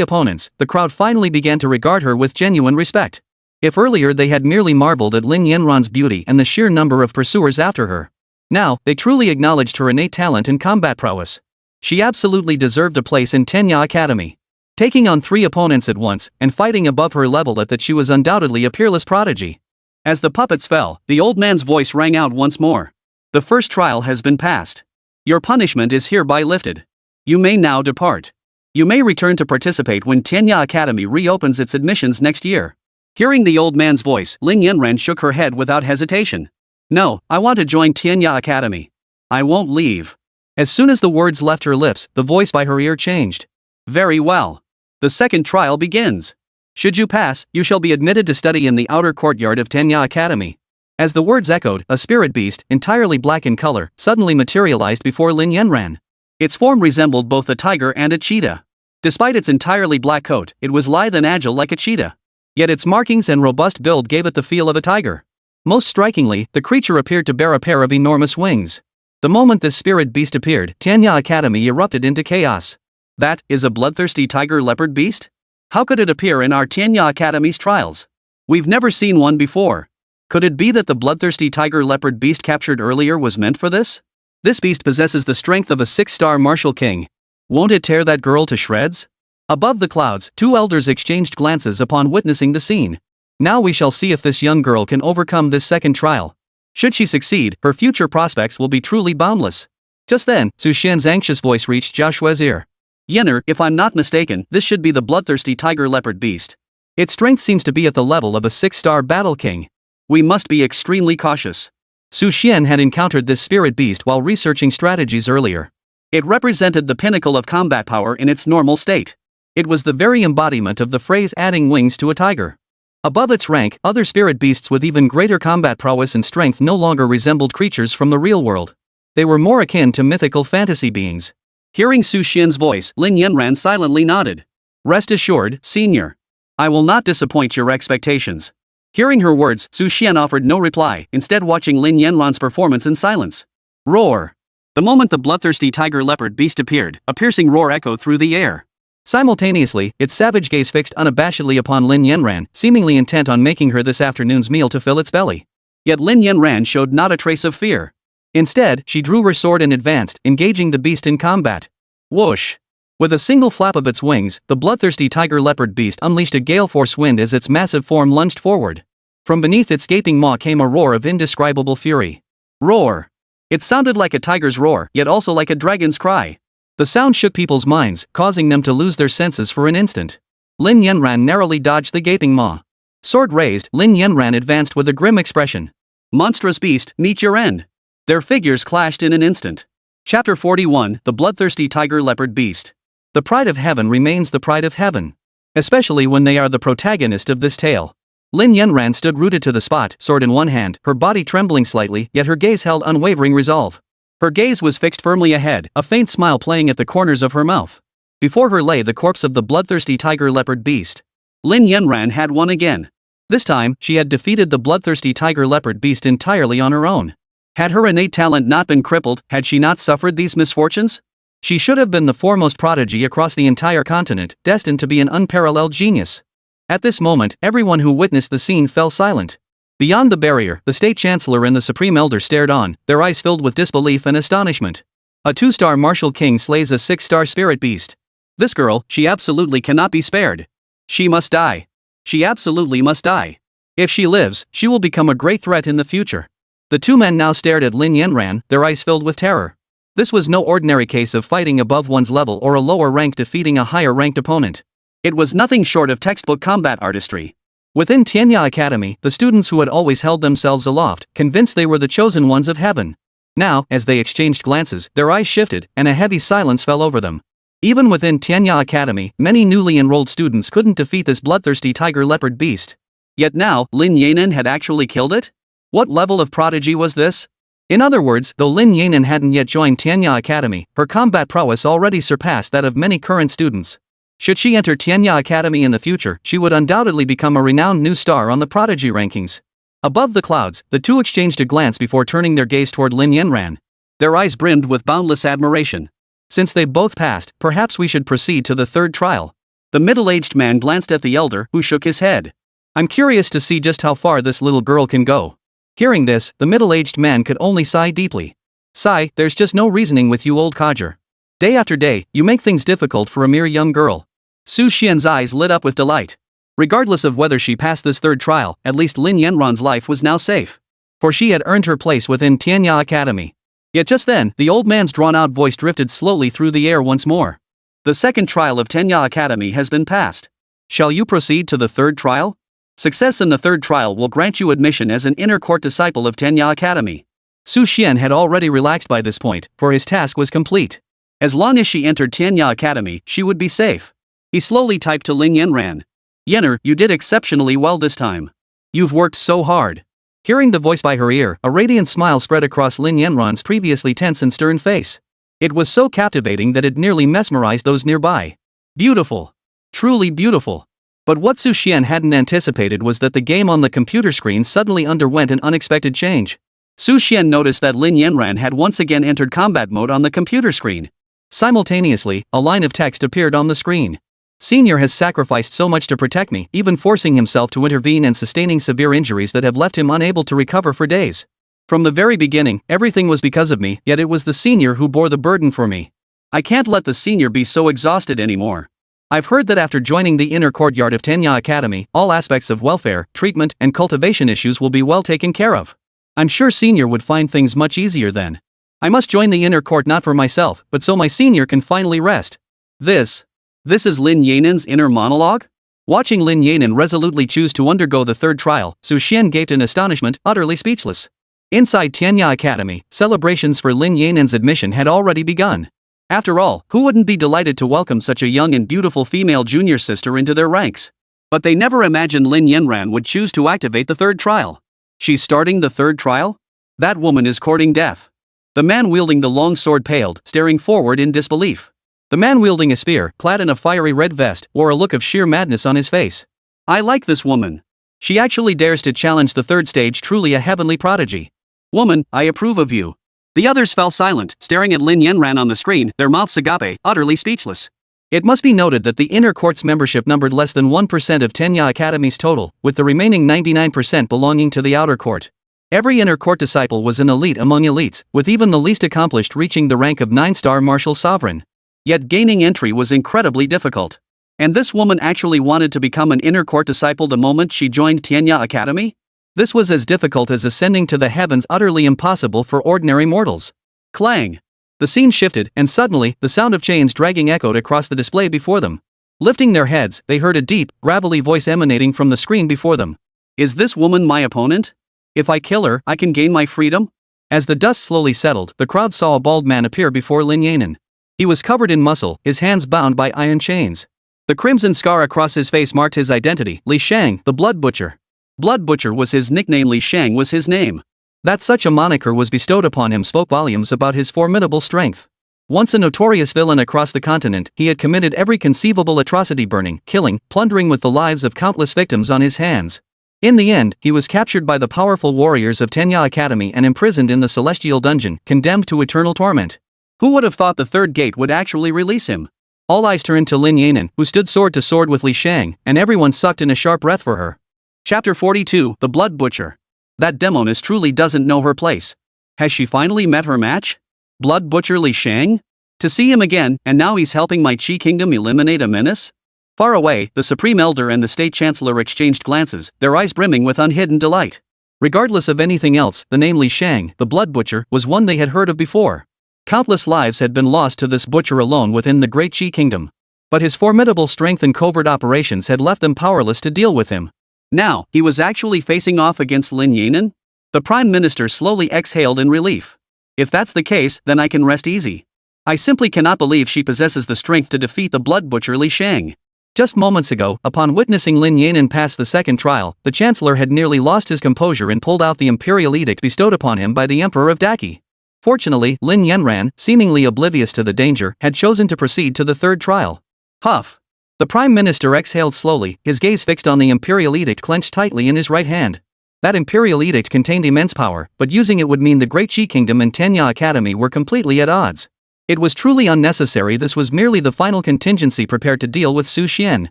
A: opponents, the crowd finally began to regard her with genuine respect. If earlier they had merely marveled at Lin Yanran's beauty and the sheer number of pursuers after her, now, they truly acknowledged her innate talent and combat prowess. She absolutely deserved a place in Tenya Academy. Taking on 3 opponents at once, and fighting above her level at that, she was undoubtedly a peerless prodigy.
B: As the puppets fell, the old man's voice rang out once more. The first trial has been passed. Your punishment is hereby lifted. You may now depart. You may return to participate when Tenya Academy reopens its admissions next year. Hearing the old man's voice, Lin Yanran shook her head without hesitation. No, I want to join Tenya Academy. I won't leave.
A: As soon as the words left her lips, the voice by her ear changed.
B: Very well. The second trial begins. Should you pass, you shall be admitted to study in the outer courtyard of Tenya Academy.
A: As the words echoed, a spirit beast, entirely black in color, suddenly materialized before Lin Yanran.
B: Its form resembled both a tiger and a cheetah. Despite its entirely black coat, it was lithe and agile like a cheetah.
A: Yet its markings and robust build gave it the feel of a tiger. Most strikingly, the creature appeared to bear a pair of enormous wings. The moment this spirit beast appeared, Tenya Academy erupted into chaos.
B: That is a bloodthirsty tiger leopard beast? How could it appear in our Tenya Academy's trials? We've never seen one before. Could it be that the bloodthirsty tiger leopard beast captured earlier was meant for this? This beast possesses the strength of a 6-star martial king. Won't it tear that girl to shreds?
A: Above the clouds, 2 elders exchanged glances upon witnessing the scene. Now we shall see if this young girl can overcome this second trial. Should she succeed, her future prospects will be truly boundless. Just then, Su Xian's anxious voice reached Joshua's ear.
B: Yenner, if I'm not mistaken, this should be the bloodthirsty tiger leopard beast.
A: Its strength seems to be at the level of a 6-star battle king.
B: We must be extremely cautious.
A: Su Xian had encountered this spirit beast while researching strategies earlier.
B: It represented the pinnacle of combat power in its normal state.
A: It was the very embodiment of the phrase adding wings to a tiger. Above its rank, other spirit beasts with even greater combat prowess and strength no longer resembled creatures from the real world. They were more akin to mythical fantasy beings.
B: Hearing Su Xian's voice, Lin Yanran silently nodded. Rest assured, senior. I will not disappoint your expectations. Hearing her words, Su Xian offered no reply, instead watching Lin Yanran's performance in silence. Roar! The moment the bloodthirsty tiger leopard beast appeared, a piercing roar echoed through the air.
A: Simultaneously, its savage gaze fixed unabashedly upon Lin Yanran, seemingly intent on making her this afternoon's meal to fill its belly.
B: Yet Lin Yanran showed not a trace of fear.
A: Instead, she drew her sword and advanced, engaging the beast in combat. Whoosh! With a single flap of its wings, the bloodthirsty tiger leopard beast unleashed a gale-force wind as its massive form lunged forward. From beneath its gaping maw came a roar of indescribable fury. Roar! It sounded like a tiger's roar, yet also like a dragon's cry. The sound shook people's minds, causing them to lose their senses for an instant. Lin Yanran narrowly dodged the gaping maw. Sword raised, Lin Yanran advanced with a grim expression.
B: Monstrous beast, meet your end. Their figures clashed in an instant. Chapter 41, The Bloodthirsty Tiger Leopard Beast.
A: The pride of heaven remains the pride of heaven. Especially when they are the protagonist of this tale. Lin Yanran stood rooted to the spot, sword in one hand, her body trembling slightly, yet her gaze held unwavering resolve. Her gaze was fixed firmly ahead, a faint smile playing at the corners of her mouth. Before her lay the corpse of the bloodthirsty tiger leopard beast.
B: Lin Yanran had won again.
A: This time, she had defeated the bloodthirsty tiger leopard beast entirely on her own.
B: Had her innate talent not been crippled, had she not suffered these misfortunes?
A: She should have been the foremost prodigy across the entire continent, destined to be an unparalleled genius. At this moment, everyone who witnessed the scene fell silent. Beyond the barrier, the state chancellor and the supreme elder stared on, their eyes filled with disbelief and astonishment. A 2-star martial king slays a 6-star spirit beast. This girl, she absolutely cannot be spared. She must die. She absolutely must die. If she lives, she will become a great threat in the future. The two men now stared at Lin Yanran, their eyes filled with terror. This was no ordinary case of fighting above one's level or a lower rank defeating a higher ranked opponent. It was nothing short of textbook combat artistry. Within Tianya Academy, the students who had always held themselves aloft, convinced they were the chosen ones of heaven. Now, as they exchanged glances, their eyes shifted, and a heavy silence fell over them. Even within Tianya Academy, many newly enrolled students couldn't defeat this bloodthirsty tiger leopard beast. Yet now, Lin Yanan had actually killed it? What level of prodigy was this? In other words, though Lin Yanan hadn't yet joined Tianya Academy, her combat prowess already surpassed that of many current students. Should she enter Tianya Academy in the future, she would undoubtedly become a renowned new star on the prodigy rankings. Above the clouds, the two exchanged a glance before turning their gaze toward Lin Yanran. Their eyes brimmed with boundless admiration. Since they both passed, perhaps we should proceed to the third trial. The middle-aged man glanced at the elder, who shook his head. I'm curious to see just how far this little girl can go. Hearing this, the middle-aged man could only sigh deeply. Sigh, there's just no reasoning with you, old codger. Day after day, you make things difficult for a mere young girl. Su Xian's eyes lit up with delight. Regardless of whether she passed this third trial, at least Lin Yanran's life was now safe. For she had earned her place within Tianya Academy. Yet just then, the old man's drawn-out voice drifted slowly through the air once more. The second trial of Tianya Academy has been passed. Shall you proceed to the third trial? Success in the third trial will grant you admission as an inner court disciple of Tianya Academy. Su Xian had already relaxed by this point, for his task was complete. As long as she entered Tianya Academy, she would be safe. He slowly typed to Lin Yanran. Yenner, you did exceptionally well this time. You've worked so hard. Hearing the voice by her ear, a radiant smile spread across Lin Yanran's previously tense and stern face. It was so captivating that it nearly mesmerized those nearby. Beautiful. Truly beautiful. But what Su Xian hadn't anticipated was that the game on the computer screen suddenly underwent an unexpected change. Su Xian noticed that Lin Yanran had once again entered combat mode on the computer screen. Simultaneously, a line of text appeared on the screen. Senior has sacrificed so much to protect me, even forcing himself to intervene and sustaining severe injuries that have left him unable to recover for days. From the very beginning, everything was because of me, yet it was the senior who bore the burden for me. I can't let the senior be so exhausted anymore. I've heard that after joining the inner courtyard of Tianya Academy, all aspects of welfare, treatment, and cultivation issues will be well taken care of. I'm sure senior would find things much easier then. I must join the inner court not for myself, but so my senior can finally rest. This is Lin Yanan's inner monologue? Watching Lin Yanan resolutely choose to undergo the third trial, Su Xian gaped in astonishment, utterly speechless. Inside Tianya Academy, celebrations for Lin Yanan's admission had already begun. After all, who wouldn't be delighted to welcome such a young and beautiful female junior sister into their ranks? But they never imagined Lin Yanran would choose to activate the third trial. She's starting the third trial? That woman is courting death. The man wielding the long sword paled, staring forward in disbelief. The man wielding a spear, clad in a fiery red vest, wore a look of sheer madness on his face. I like this woman. She actually dares to challenge the third stage, truly a heavenly prodigy. Woman, I approve of you. The others fell silent, staring at Lin Yanran on the screen, their mouths agape, utterly speechless. It must be noted that the inner court's membership numbered less than 1% of Tianya Academy's total, with the remaining 99% belonging to the outer court. Every inner court disciple was an elite among elites, with even the least accomplished reaching the rank of 9-star martial sovereign. Yet gaining entry was incredibly difficult. And this woman actually wanted to become an inner court disciple the moment she joined Tianya Academy? This was as difficult as ascending to the heavens, utterly impossible for ordinary mortals. Clang! The scene shifted, and suddenly, the sound of chains dragging echoed across the display before them. Lifting their heads, they heard a deep, gravelly voice emanating from the screen before them. Is this woman my opponent? If I kill her, I can gain my freedom? As the dust slowly settled, the crowd saw a bald man appear before Lin Yanan. He was covered in muscle, his hands bound by iron chains. The crimson scar across his face marked his identity, Li Shang, the Blood Butcher. Blood Butcher was his nickname, Li Shang was his name. That such a moniker was bestowed upon him spoke volumes about his formidable strength. Once a notorious villain across the continent, he had committed every conceivable atrocity, burning, killing, plundering, with the lives of countless victims on his hands. In the end, he was captured by the powerful warriors of Tianya Academy and imprisoned in the celestial dungeon, condemned to eternal torment. Who would have thought the third gate would actually release him?
B: All eyes turned to Lin Yanan, who stood sword to sword with Li Shang, and everyone sucked in a sharp breath for her. Chapter 42, The Blood Butcher. That demoness truly doesn't know her place. Has she finally met her match? Blood Butcher Li Shang? To see him again, and now he's helping my Qi Kingdom eliminate a menace? Far away, the Supreme Elder and the State Chancellor exchanged glances, their eyes brimming with unhidden delight. Regardless of anything else, the name Li Shang, the Blood Butcher, was one they had heard of before. Countless lives had been lost to this butcher alone within the Great Qi Kingdom. But his formidable strength and covert operations had left them powerless to deal with him. Now, he was actually facing off against Lin Yanan? The Prime Minister slowly exhaled in relief. If that's the case, then I can rest easy. I simply cannot believe she possesses the strength to defeat the Blood Butcher Li Shang. Just moments ago, upon witnessing Lin Yanan pass the second trial, the Chancellor had nearly lost his composure and pulled out the imperial edict bestowed upon him by the Emperor of Daki. Fortunately, Lin Yanran, seemingly oblivious to the danger, had chosen to proceed to the third trial. Huff. The Prime Minister exhaled slowly, his gaze fixed on the imperial edict clenched tightly in his right hand. That imperial edict contained immense power, but using it would mean the Great Qi Kingdom and Tenya Academy were completely at odds. It was truly unnecessary. This was merely the final contingency prepared to deal with Su Xian.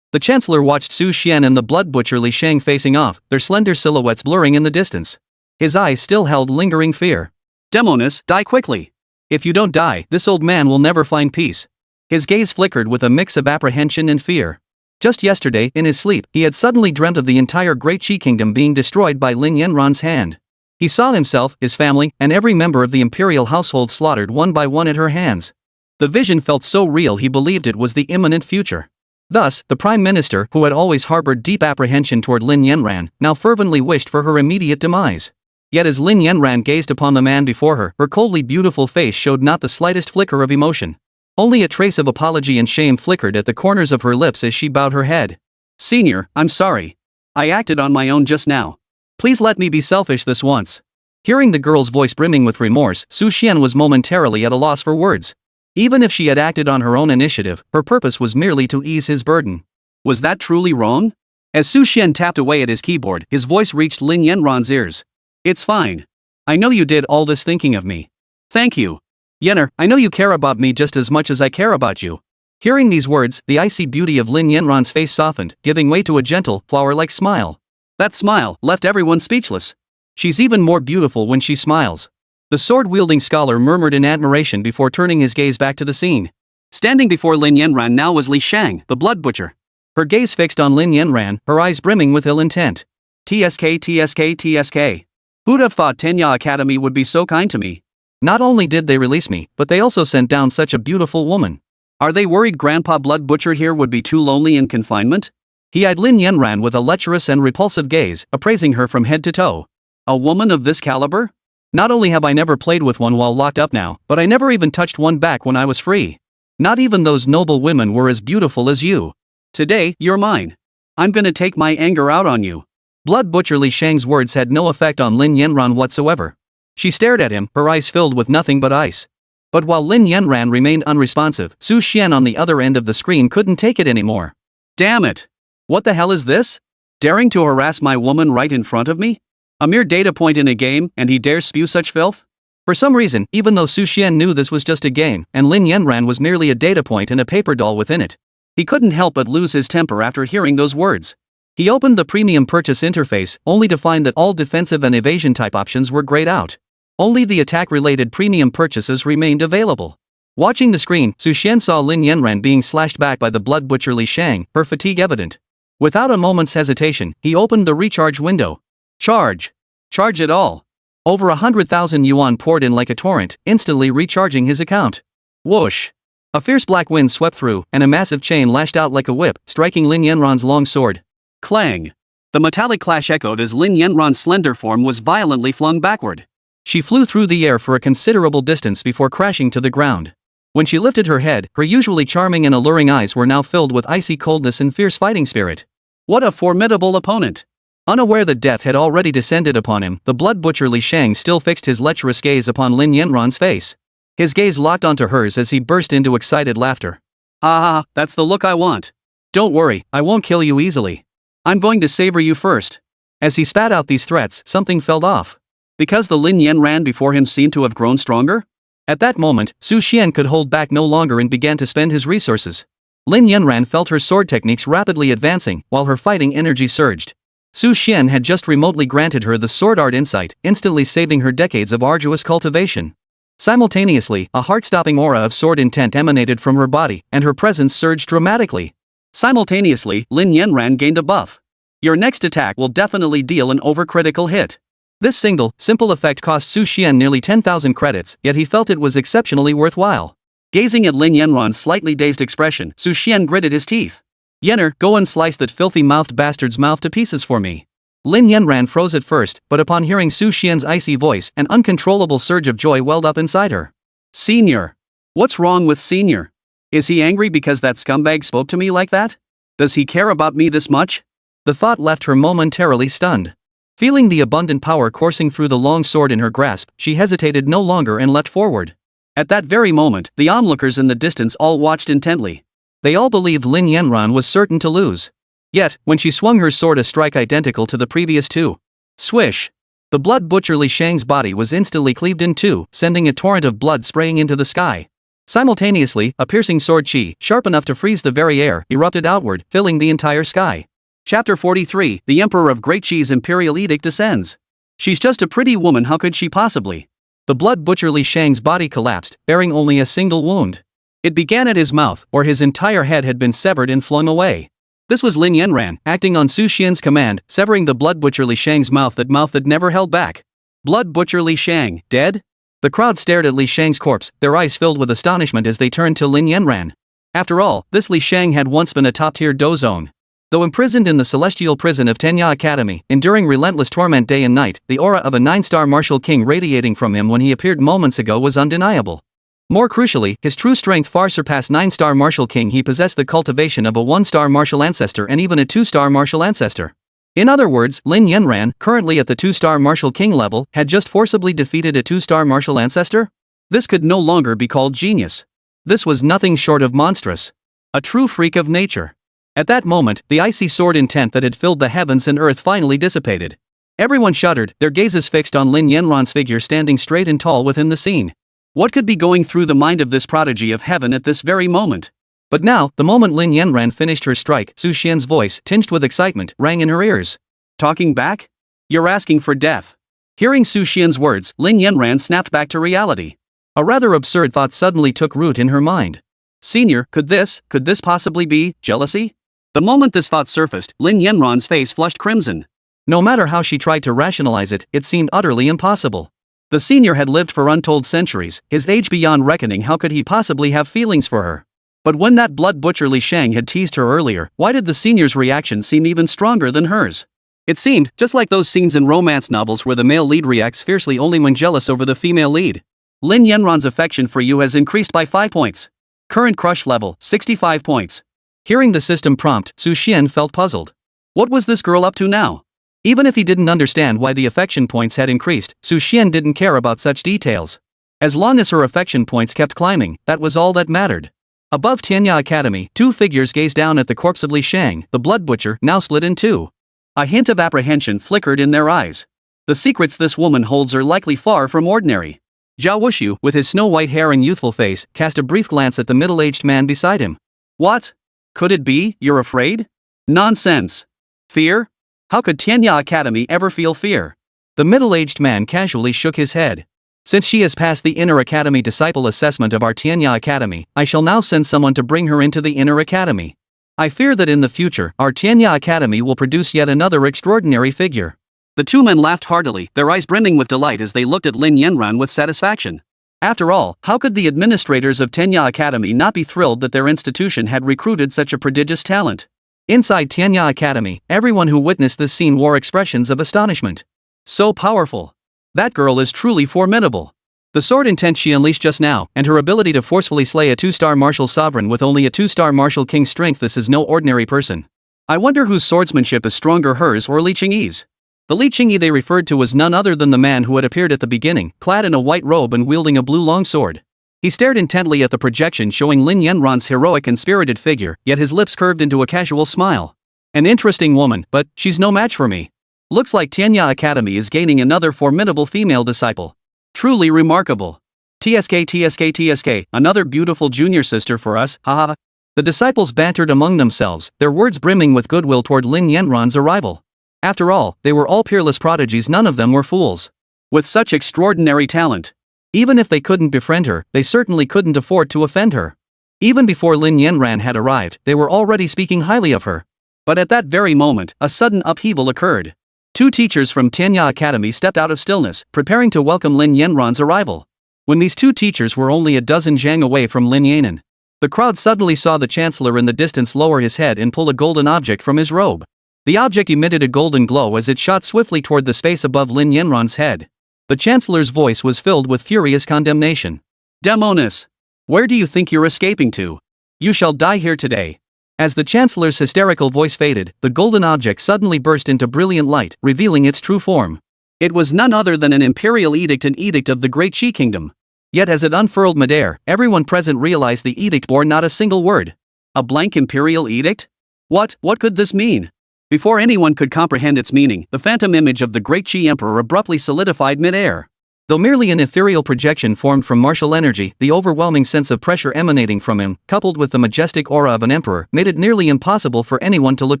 B: The Chancellor watched Su Xian and the Blood Butcher Li Shang facing off, their slender silhouettes blurring in the distance. His eyes still held lingering fear. Demoness, die quickly. If you don't die, this old man will never find peace. His gaze flickered with a mix of apprehension and fear. Just yesterday, in his sleep, he had suddenly dreamt of the entire Great Qi Kingdom being destroyed by Lin Yanran's hand. He saw himself, his family, and every member of the imperial household slaughtered one by one at her hands. The vision felt so real he believed it was the imminent future. Thus, the Prime Minister, who had always harbored deep apprehension toward Lin Yanran, now fervently wished for her immediate demise. Yet as Lin Yanran gazed upon the man before her, her coldly beautiful face showed not the slightest flicker of emotion. Only a trace of apology and shame flickered at the corners of her lips as she bowed her head. Senior, I'm sorry. I acted on my own just now. Please let me be selfish this once. Hearing the girl's voice brimming with remorse, Su Xian was momentarily at a loss for words. Even if she had acted on her own initiative, her purpose was merely to ease his burden. Was that truly wrong? As Su Xian tapped away at his keyboard, his voice reached Lin Yanran's ears. It's fine. I know you did all this thinking of me. Thank you. Yener, I know you care about me just as much as I care about you. Hearing these words, the icy beauty of Lin Yanran's face softened, giving way to a gentle, flower-like smile. That smile left everyone speechless. She's even more beautiful when she smiles. The sword-wielding scholar murmured in admiration before turning his gaze back to the scene. Standing before Lin Yanran now was Li Shang, the Blood Butcher. Her gaze fixed on Lin Yanran, her eyes brimming with ill intent. TSK TSK TSK. Who'd have thought Tenya Academy would be so kind to me? Not only did they release me, but they also sent down such a beautiful woman. Are they worried Grandpa Blood Butcher here would be too lonely in confinement? He eyed Lin Yanran with a lecherous and repulsive gaze, appraising her from head to toe. A woman of this caliber? Not only have I never played with one while locked up now, but I never even touched one back when I was free. Not even those noble women were as beautiful as you. Today, you're mine. I'm gonna take my anger out on you. Blood Butcher Li Shang's words had no effect on Lin Yanran whatsoever. She stared at him, her eyes filled with nothing but ice. But while Lin Yanran remained unresponsive, Su Xian on the other end of the screen couldn't take it anymore. Damn it! What the hell is this? Daring to harass my woman right in front of me? A mere data point in a game, and he dares spew such filth? For some reason, even though Su Xian knew this was just a game, and Lin Yanran was merely a data point and a paper doll within it, he couldn't help but lose his temper after hearing those words. He opened the premium purchase interface, only to find that all defensive and evasion type options were grayed out. Only the attack-related premium purchases remained available. Watching the screen, Su Xian saw Lin Yanran being slashed back by the Blood Butcher Li Shang, her fatigue evident. Without a moment's hesitation, he opened the recharge window. Charge! Charge it all! Over 100,000 yuan poured in like a torrent, instantly recharging his account. Whoosh! A fierce black wind swept through, and a massive chain lashed out like a whip, striking Lin Yanran's long sword. Clang! The metallic clash echoed as Lin Yanran's slender form was violently flung backward. She flew through the air for a considerable distance before crashing to the ground. When she lifted her head, her usually charming and alluring eyes were now filled with icy coldness and fierce fighting spirit. What a formidable opponent! Unaware that death had already descended upon him, the Blood Butcher Li Shang still fixed his lecherous gaze upon Lin Yanran's face. His gaze locked onto hers as he burst into excited laughter. Ah, that's the look I want. Don't worry, I won't kill you easily. I'm going to savor you first. As he spat out these threats, something fell off. Because the Lin Yanran before him seemed to have grown stronger? At that moment, Su Xian could hold back no longer and began to spend his resources. Lin Yanran felt her sword techniques rapidly advancing, while her fighting energy surged. Su Xian had just remotely granted her the sword art insight, instantly saving her decades of arduous cultivation. Simultaneously, a heart-stopping aura of sword intent emanated from her body, and her presence surged dramatically. Simultaneously, Lin Yanran gained a buff. Your next attack will definitely deal an overcritical hit. This simple effect cost Su Xian nearly 10,000 credits, yet he felt it was exceptionally worthwhile. Gazing at Lin Yanran's slightly dazed expression, Su Xian gritted his teeth. Yenner, go and slice that filthy-mouthed bastard's mouth to pieces for me. Lin Yanran froze at first, but upon hearing Su Xian's icy voice, an uncontrollable surge of joy welled up inside her. Senior. What's wrong with Senior? Is he angry because that scumbag spoke to me like that? Does he care about me this much? The thought left her momentarily stunned. Feeling the abundant power coursing through the long sword in her grasp, she hesitated no longer and leapt forward. At that very moment, the onlookers in the distance all watched intently. They all believed Lin Yanran was certain to lose. Yet, when she swung her sword a strike identical to the previous two. Swish! The blood butcher Li Shang's body was instantly cleaved in two, sending a torrent of blood spraying into the sky. Simultaneously, a piercing sword chi, sharp enough to freeze the very air, erupted outward, filling the entire sky. Chapter 43, The Emperor of Great Qi's Imperial Edict descends. She's just a pretty woman, how could she possibly? The blood butcher Li Shang's body collapsed, bearing only a single wound. It began at his mouth, where his entire head had been severed and flung away. This was Lin Yanran, acting on Su Xian's command, severing the blood butcher Li Shang's mouth that never held back. Blood butcher Li Shang, dead? The crowd stared at Li Shang's corpse, their eyes filled with astonishment as they turned to Lin Yanran. After all, this Li Shang had once been a top-tier dozone. Though imprisoned in the celestial prison of Tenya Academy, enduring relentless torment day and night, the aura of a 9-star martial king radiating from him when he appeared moments ago was undeniable. More crucially, his true strength far surpassed 9-star martial king. He possessed the cultivation of a 1-star martial ancestor and even a 2-star martial ancestor. In other words, Lin Yanran, currently at the 2-star martial king level, had just forcibly defeated a 2-star martial ancestor? This could no longer be called genius. This was nothing short of monstrous. A true freak of nature. At that moment, the icy sword intent that had filled the heavens and earth finally dissipated. Everyone shuddered, their gazes fixed on Lin Yanran's figure standing straight and tall within the scene. What could be going through the mind of this prodigy of heaven at this very moment? But now, the moment Lin Yanran finished her strike, Su Xian's voice, tinged with excitement, rang in her ears. Talking back? You're asking for death. Hearing Su Xian's words, Lin Yanran snapped back to reality. A rather absurd thought suddenly took root in her mind. Senior, could this possibly be jealousy? The moment this thought surfaced, Lin Yanran's face flushed crimson. No matter how she tried to rationalize it, it seemed utterly impossible. The senior had lived for untold centuries, his age beyond reckoning. How could he possibly have feelings for her? But when that blood butcher Li Shang had teased her earlier, why did the senior's reaction seem even stronger than hers? It seemed just like those scenes in romance novels where the male lead reacts fiercely only when jealous over the female lead. Lin Yanran's affection for you has increased by 5 points. Current crush level, 65 points. Hearing the system prompt, Su Xian felt puzzled. What was this girl up to now? Even if he didn't understand why the affection points had increased, Su Xian didn't care about such details. As long as her affection points kept climbing, that was all that mattered. Above Tianya Academy, two figures gazed down at the corpse of Li Shang, the blood butcher, now split in two. A hint of apprehension flickered in their eyes. The secrets this woman holds are likely far from ordinary. Zhao Wushu, with his snow-white hair and youthful face, cast a brief glance at the middle-aged man beside him. What? Could it be, you're afraid? Nonsense. Fear? How could Tianya Academy ever feel fear? The middle-aged man casually shook his head. Since she has passed the Inner Academy disciple assessment of our Tianya Academy, I shall now send someone to bring her into the Inner Academy. I fear that in the future, our Tianya Academy will produce yet another extraordinary figure. The two men laughed heartily, their eyes brimming with delight as they looked at Lin Yanran with satisfaction. After all, how could the administrators of Tianya Academy not be thrilled that their institution had recruited such a prodigious talent? Inside Tianya Academy, everyone who witnessed this scene wore expressions of astonishment. So powerful. That girl is truly formidable. The sword intent she unleashed just now, and her ability to forcefully slay a 2-star martial sovereign with only a 2-star martial king's strength, this is no ordinary person. I wonder whose swordsmanship is stronger, hers or Li Qingyi's. The Li Qingyi they referred to was none other than the man who had appeared at the beginning, clad in a white robe and wielding a blue longsword. He stared intently at the projection showing Lin Yanran's heroic and spirited figure, yet his lips curved into a casual smile. An interesting woman, but she's no match for me. Looks like Tianya Academy is gaining another formidable female disciple. Truly remarkable. TSK, another beautiful junior sister for us, haha. The disciples bantered among themselves, their words brimming with goodwill toward Lin Yanran's arrival. After all, they were all peerless prodigies, none of them were fools. With such extraordinary talent. Even if they couldn't befriend her, they certainly couldn't afford to offend her. Even before Lin Yanran had arrived, they were already speaking highly of her. But at that very moment, a sudden upheaval occurred. Two teachers from Tianya Academy stepped out of stillness, preparing to welcome Lin Yanran's arrival. When these two teachers were only a dozen zhang away from Lin Yanan, the crowd suddenly saw the chancellor in the distance lower his head and pull a golden object from his robe. The object emitted a golden glow as it shot swiftly toward the space above Lin Yanran's head. The chancellor's voice was filled with furious condemnation. Demoness! Where do you think you're escaping to? You shall die here today. As the chancellor's hysterical voice faded, the golden object suddenly burst into brilliant light, revealing its true form. It was none other than an imperial edict, an edict of the Great Qi Kingdom. Yet as it unfurled midair, everyone present realized the edict bore not a single word. A blank imperial edict? What could this mean? Before anyone could comprehend its meaning, the phantom image of the Great Qi Emperor abruptly solidified midair. Though merely an ethereal projection formed from martial energy, the overwhelming sense of pressure emanating from him, coupled with the majestic aura of an emperor, made it nearly impossible for anyone to look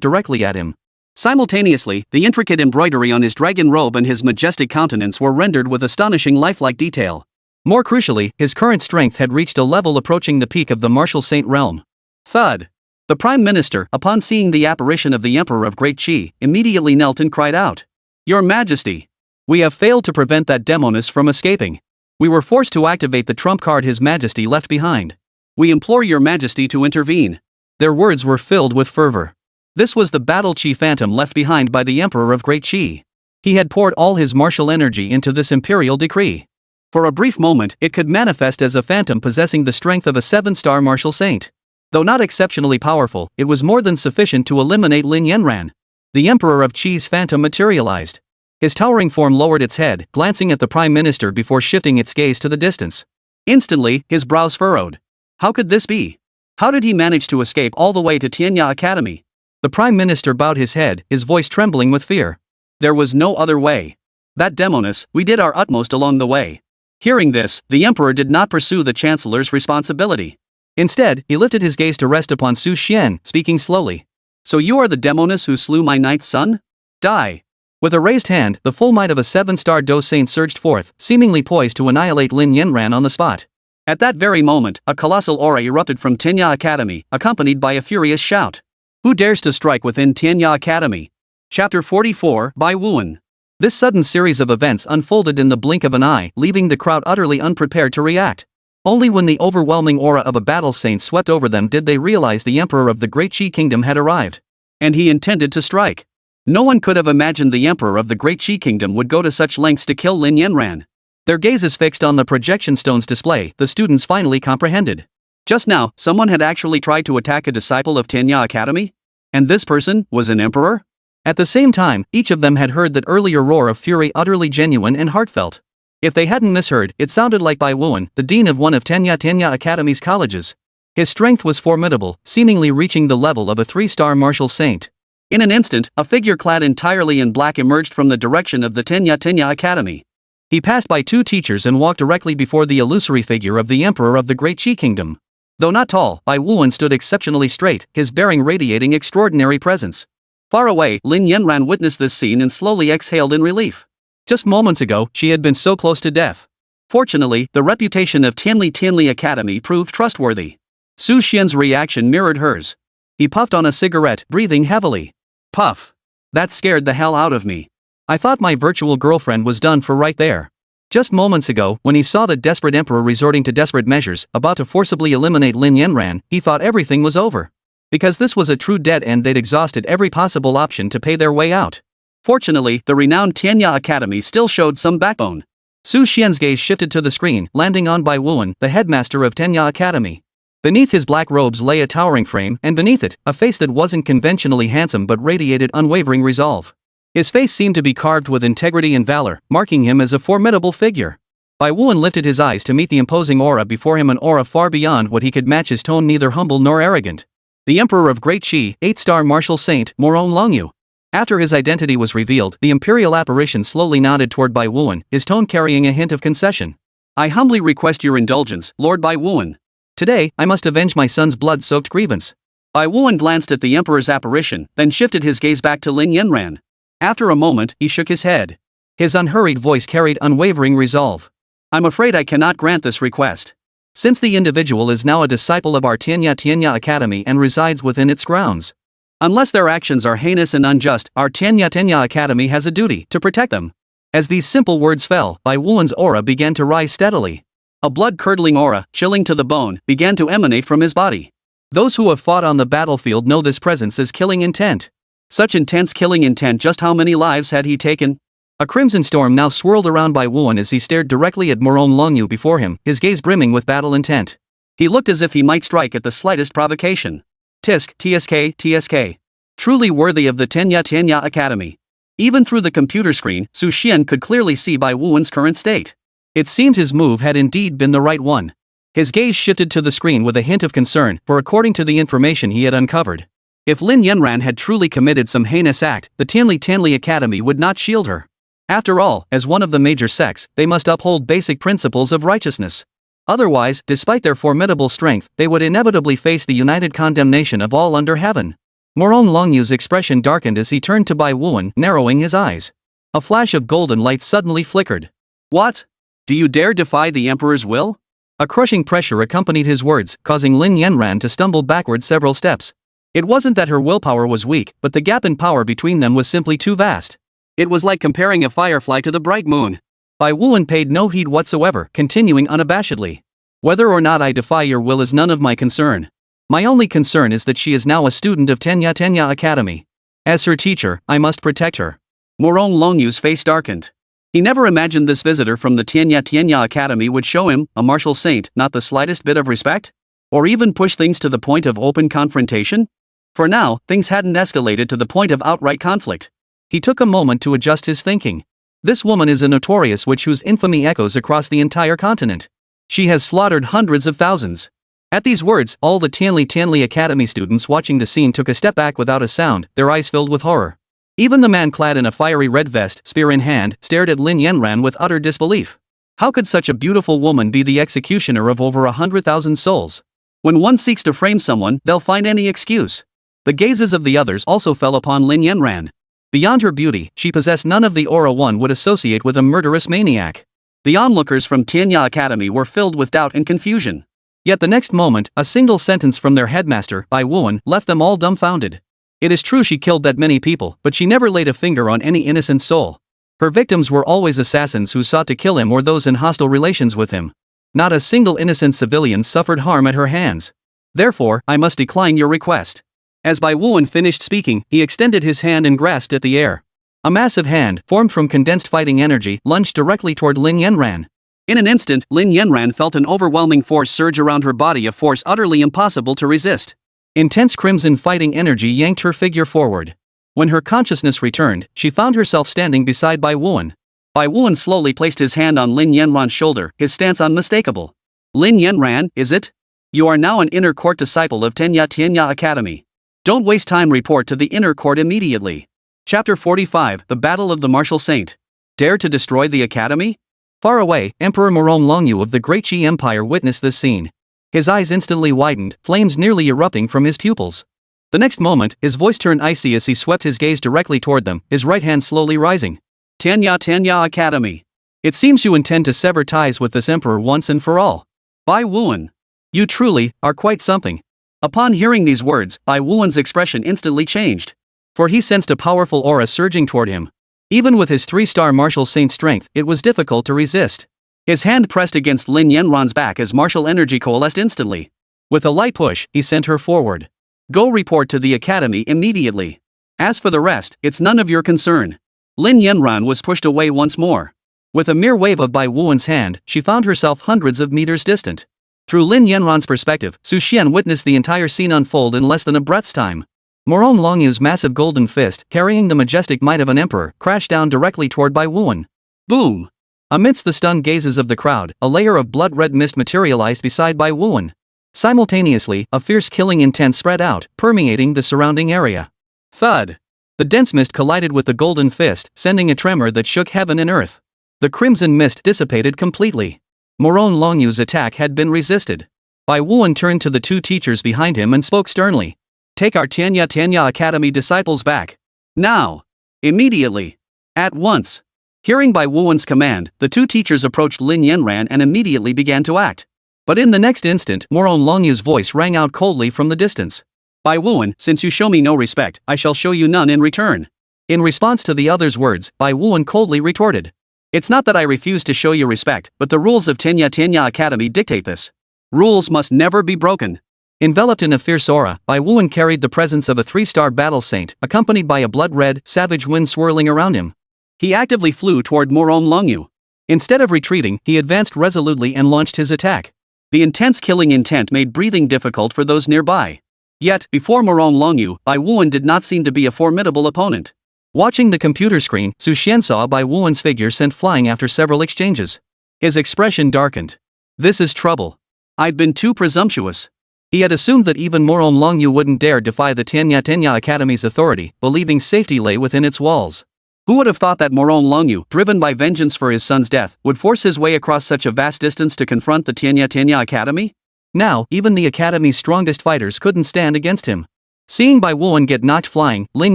B: directly at him. Simultaneously, the intricate embroidery on his dragon robe and his majestic countenance were rendered with astonishing lifelike detail. More crucially, his current strength had reached a level approaching the peak of the martial saint realm. Thud! The Prime Minister, upon seeing the apparition of the Emperor of Great Qi, immediately knelt and cried out, "Your Majesty! We have failed to prevent that demoness from escaping. We were forced to activate the trump card His Majesty left behind. We implore Your Majesty to intervene." Their words were filled with fervor. This was the battle Qi phantom left behind by the Emperor of Great Qi. He had poured all his martial energy into this imperial decree. For a brief moment, it could manifest as a phantom possessing the strength of a 7-star martial saint. Though not exceptionally powerful, it was more than sufficient to eliminate Lin Yanran. The Emperor of Qi's phantom materialized. His towering form lowered its head, glancing at the Prime Minister before shifting its gaze to the distance. Instantly, his brows furrowed. How could this be? How did he manage to escape all the way to Tianya Academy? The Prime Minister bowed his head, his voice trembling with fear. There was no other way. That demoness, we did our utmost along the way. Hearing this, the Emperor did not pursue the Chancellor's responsibility. Instead, he lifted his gaze to rest upon Su Xian, speaking slowly. So you are the demoness who slew my 9th son? Die! With a raised hand, the full might of a 7-star Do Saint surged forth, seemingly poised to annihilate Lin Yanran on the spot. At that very moment, a colossal aura erupted from Tianya Academy, accompanied by a furious shout. Who dares to strike within Tianya Academy? Chapter 44 by Wuan. This sudden series of events unfolded in the blink of an eye, leaving the crowd utterly unprepared to react. Only when the overwhelming aura of a battle saint swept over them did they realize the Emperor of the Great Qi Kingdom had arrived. And he intended to strike. No one could have imagined the Emperor of the Great Qi Kingdom would go to such lengths to kill Lin Yanran. Their gazes fixed on the projection stone's display, the students finally comprehended. Just now, someone had actually tried to attack a disciple of Tianya Academy? And this person was an emperor? At the same time, each of them had heard that earlier roar of fury, utterly genuine and heartfelt. If they hadn't misheard, it sounded like Bai Wuan, the dean of one of Tianya Academy's colleges. His strength was formidable, seemingly reaching the level of a 3-star martial saint. In an instant, a figure clad entirely in black emerged from the direction of the Tianya Academy. He passed by two teachers and walked directly before the illusory figure of the Emperor of the Great Qi Kingdom. Though not tall, Bai Wuan stood exceptionally straight, his bearing radiating extraordinary presence. Far away, Lin Yanran witnessed this scene and slowly exhaled in relief. Just moments ago, she had been so close to death. Fortunately, the reputation of Tianli Academy proved trustworthy. Su Xian's reaction mirrored hers. He puffed on a cigarette, breathing heavily. Puff. That scared the hell out of me. I thought my virtual girlfriend was done for right there. Just moments ago, when he saw the desperate emperor resorting to desperate measures, about to forcibly eliminate Lin Yanran, he thought everything was over. Because this was a true dead end, they'd exhausted every possible option to pay their way out. Fortunately, the renowned Tianya Academy still showed some backbone. Su Xian's gaze shifted to the screen, landing on Bai Wuan, the headmaster of Tianya Academy. Beneath his black robes lay a towering frame, and beneath it, a face that wasn't conventionally handsome but radiated unwavering resolve. His face seemed to be carved with integrity and valor, marking him as a formidable figure. Bai Wuan lifted his eyes to meet the imposing aura before him, an aura far beyond what he could match, his tone neither humble nor arrogant. The Emperor of Great Qi, 8-star martial saint, Moron Longyu. After his identity was revealed, the imperial apparition slowly nodded toward Bai Wuan, his tone carrying a hint of concession. I humbly request your indulgence, Lord Bai Wuan.
A: Today, I must avenge my son's blood-soaked grievance.
B: Bai Wuan glanced at the emperor's apparition, then shifted his gaze back to Lin Yanran. After a moment, he shook his head.
A: His unhurried voice carried unwavering resolve.
B: I'm afraid I cannot grant this request.
A: Since the individual is now a disciple of our Tianya Academy and resides within its grounds.
B: Unless their actions are heinous and unjust, our Tianya Academy has a duty to protect them.
A: As these simple words fell, Bai Wuan's aura began to rise steadily.
B: A blood-curdling aura, chilling to the bone, began to emanate from his body.
A: Those who have fought on the battlefield know this presence is killing intent.
B: Such intense killing intent, just how many lives had he taken?
A: A crimson storm now swirled around Bai Wuan as he stared directly at Morone Longyu before him, his gaze brimming with battle intent.
B: He looked as if he might strike at the slightest provocation. TSK. Truly worthy of the Tianya Academy. Even through the computer screen, Su Xian could clearly see Bai Wuan's current state.
A: It seemed his move had indeed been the right one. His gaze shifted to the screen with a hint of concern, for according to the information he had uncovered, if Lin Yanran had truly committed some heinous act, the Tianli Academy would not shield her. After all, as one of the major sects, they must uphold basic principles of righteousness. Otherwise, despite their formidable strength, they would inevitably face the united condemnation of all under heaven. Morone Longyu's expression darkened as he turned to Bai Wuan, narrowing his eyes. A flash of golden light suddenly flickered.
B: What? Do you dare defy the Emperor's will?
A: A crushing pressure accompanied his words, causing Lin Yanran to stumble backward several steps. It wasn't that her willpower was weak, but the gap in power between them was simply too vast.
B: It was like comparing a firefly to the bright moon.
A: Bai Wuan paid no heed whatsoever, continuing unabashedly. Whether or not I defy your will is none of my concern. My only concern is that she is now a student of Tianya Academy. As her teacher, I must protect her.
B: Morone Longyu's face darkened. He never imagined this visitor from the Tianya Academy would show him, a martial saint, not the slightest bit of respect? Or even push things to the point of open confrontation? For now, things hadn't escalated to the point of outright conflict.
A: He took a moment to adjust his thinking. This woman is a notorious witch whose infamy echoes across the entire continent. She has slaughtered hundreds of thousands. At these words, all the Tianli Academy students watching the scene took a step back without a sound, their eyes filled with horror. Even the man clad in a fiery red vest, spear in hand, stared at Lin Yanran with utter disbelief. How could such a beautiful woman be the executioner of over 100,000 souls? When one seeks to frame someone, they'll find any excuse. The gazes of the others also fell upon Lin Yanran. Beyond her beauty, she possessed none of the aura one would associate with a murderous maniac. The onlookers from Tianya Academy were filled with doubt and confusion. Yet the next moment, a single sentence from their headmaster, Bai Wuan, left them all dumbfounded. It is true she killed that many people, but she never laid a finger on any innocent soul. Her victims were always assassins who sought to kill him or those in hostile relations with him. Not a single innocent civilian suffered harm at her hands. Therefore, I must decline your request. As Bai Wuan finished speaking, he extended his hand and grasped at the air. A massive hand, formed from condensed fighting energy, lunged directly toward Lin Yanran. In an instant, Lin Yanran felt an overwhelming force surge around her body, a force utterly impossible to resist. Intense crimson fighting energy yanked her figure forward. When her consciousness returned, she found herself standing beside Bai Wuan. Bai Wuan slowly placed his hand on Lin Yanran's shoulder, his stance unmistakable. Lin Yanran, is it? You are now an inner court disciple of Tianya Academy. Don't waste time, report to the inner court immediately. Chapter 45, The Battle of the Martial Saint. Dare to destroy the academy? Far away, Emperor Morone Longyu of the Great Qi Empire witnessed this scene. His eyes instantly widened, flames nearly erupting from his pupils. The next moment, his voice turned icy as he swept his gaze directly toward them, his right hand slowly rising. Tianya Academy. It seems you intend to sever ties with this emperor once and for all. Bai Wuan. You truly are quite something. Upon hearing these words, Bai Wuan's expression instantly changed. For he sensed a powerful aura surging toward him. Even with his 3-star martial saint strength, it was difficult to resist. His hand pressed against Lin Yanran's back as martial energy coalesced instantly. With a light push, he sent her forward. Go report to the academy immediately. As for the rest, it's none of your concern. Lin Yanran was pushed away once more. With a mere wave of Bai Wuan's hand, she found herself hundreds of meters distant. Through Lin Yanran's perspective, Su Xian witnessed the entire scene unfold in less than a breath's time. Morone Longyu's massive golden fist, carrying the majestic might of an emperor, crashed down directly toward Bai Wuan. Boom! Amidst the stunned gazes of the crowd, a layer of blood-red mist materialized beside Bai Wuan. Simultaneously, a fierce killing intent spread out, permeating the surrounding area. Thud! The dense mist collided with the golden fist, sending a tremor that shook heaven and earth. The crimson mist dissipated completely.
B: Moron Longyu's attack had been resisted. Bai Wuan turned to the two teachers behind him and spoke sternly. Take our Tianya Academy disciples back. Now. Immediately. At once. Hearing Bai Wuan's command, the two teachers approached Lin Yanran and immediately began to act. But in the next instant, Moron Longyu's voice rang out coldly from the distance. Bai Wuan, since you show me no respect, I shall show you none in return. In response to the other's words, Bai Wuan coldly retorted. It's not that I refuse to show you respect, but the rules of Tianya Academy dictate this. Rules must never be broken. Enveloped in a fierce aura, Bai Wuan carried the presence of a 3-star battle saint, accompanied by a blood-red, savage wind swirling around him. He actively flew toward Moron Longyu. Instead of retreating, he advanced resolutely and launched his attack. The intense killing intent made breathing difficult for those nearby. Yet, before Moron Longyu, Bai Wuan did not seem to be a formidable opponent. Watching the computer screen, Su Xian saw Bai Wuan's figure sent flying after several exchanges. His expression darkened. This is trouble. I'd been too presumptuous. He had assumed that even Moron Longyu wouldn't dare defy the Tianya Academy's authority, believing safety lay within its walls. Who would have thought that Moron Longyu, driven by vengeance for his son's death, would force his way across such a vast distance to confront the Tianya Academy? Now, even the Academy's strongest fighters couldn't stand against him. Seeing Bai Wuan get knocked flying, Lin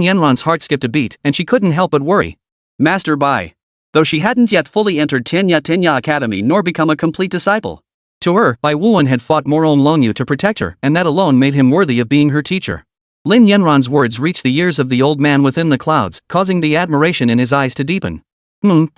B: Yanran's heart skipped a beat, and she couldn't help but worry. Master Bai. Though she hadn't yet fully entered Tianya Academy nor become a complete disciple. To her, Bai Wuan had fought Moron Longyu to protect her, and that alone made him worthy of being her teacher. Lin Yanran's words reached the ears of the old man within the clouds, causing the admiration in his eyes to deepen. Who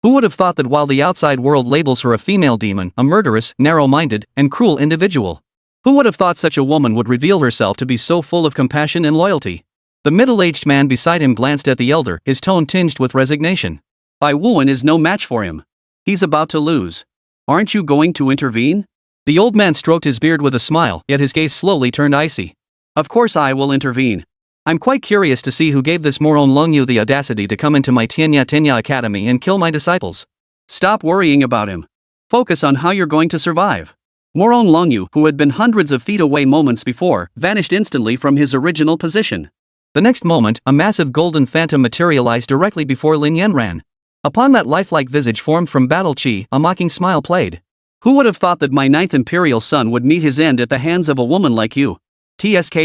B: would have thought that while the outside world labels her a female demon, a murderous, narrow-minded, and cruel individual? Who would have thought such a woman would reveal herself to be so full of compassion and loyalty? The middle-aged man beside him glanced at the elder, his tone tinged with resignation. Bai Wuan is no match for him. He's about to lose. Aren't you going to intervene? The old man stroked his beard with a smile, yet his gaze slowly turned icy. Of course I will intervene. I'm quite curious to see who gave this Moron Longyu the audacity to come into my Tianya Academy and kill my disciples. Stop worrying about him. Focus on how you're going to survive. Moron Longyu, who had been hundreds of feet away moments before, vanished instantly from his original position. The next moment, a massive golden phantom materialized directly before Lin Yanran. Upon that lifelike visage formed from battle chi, a mocking smile played. Who would have thought that my 9th imperial son would meet his end at the hands of a woman like you? TSK.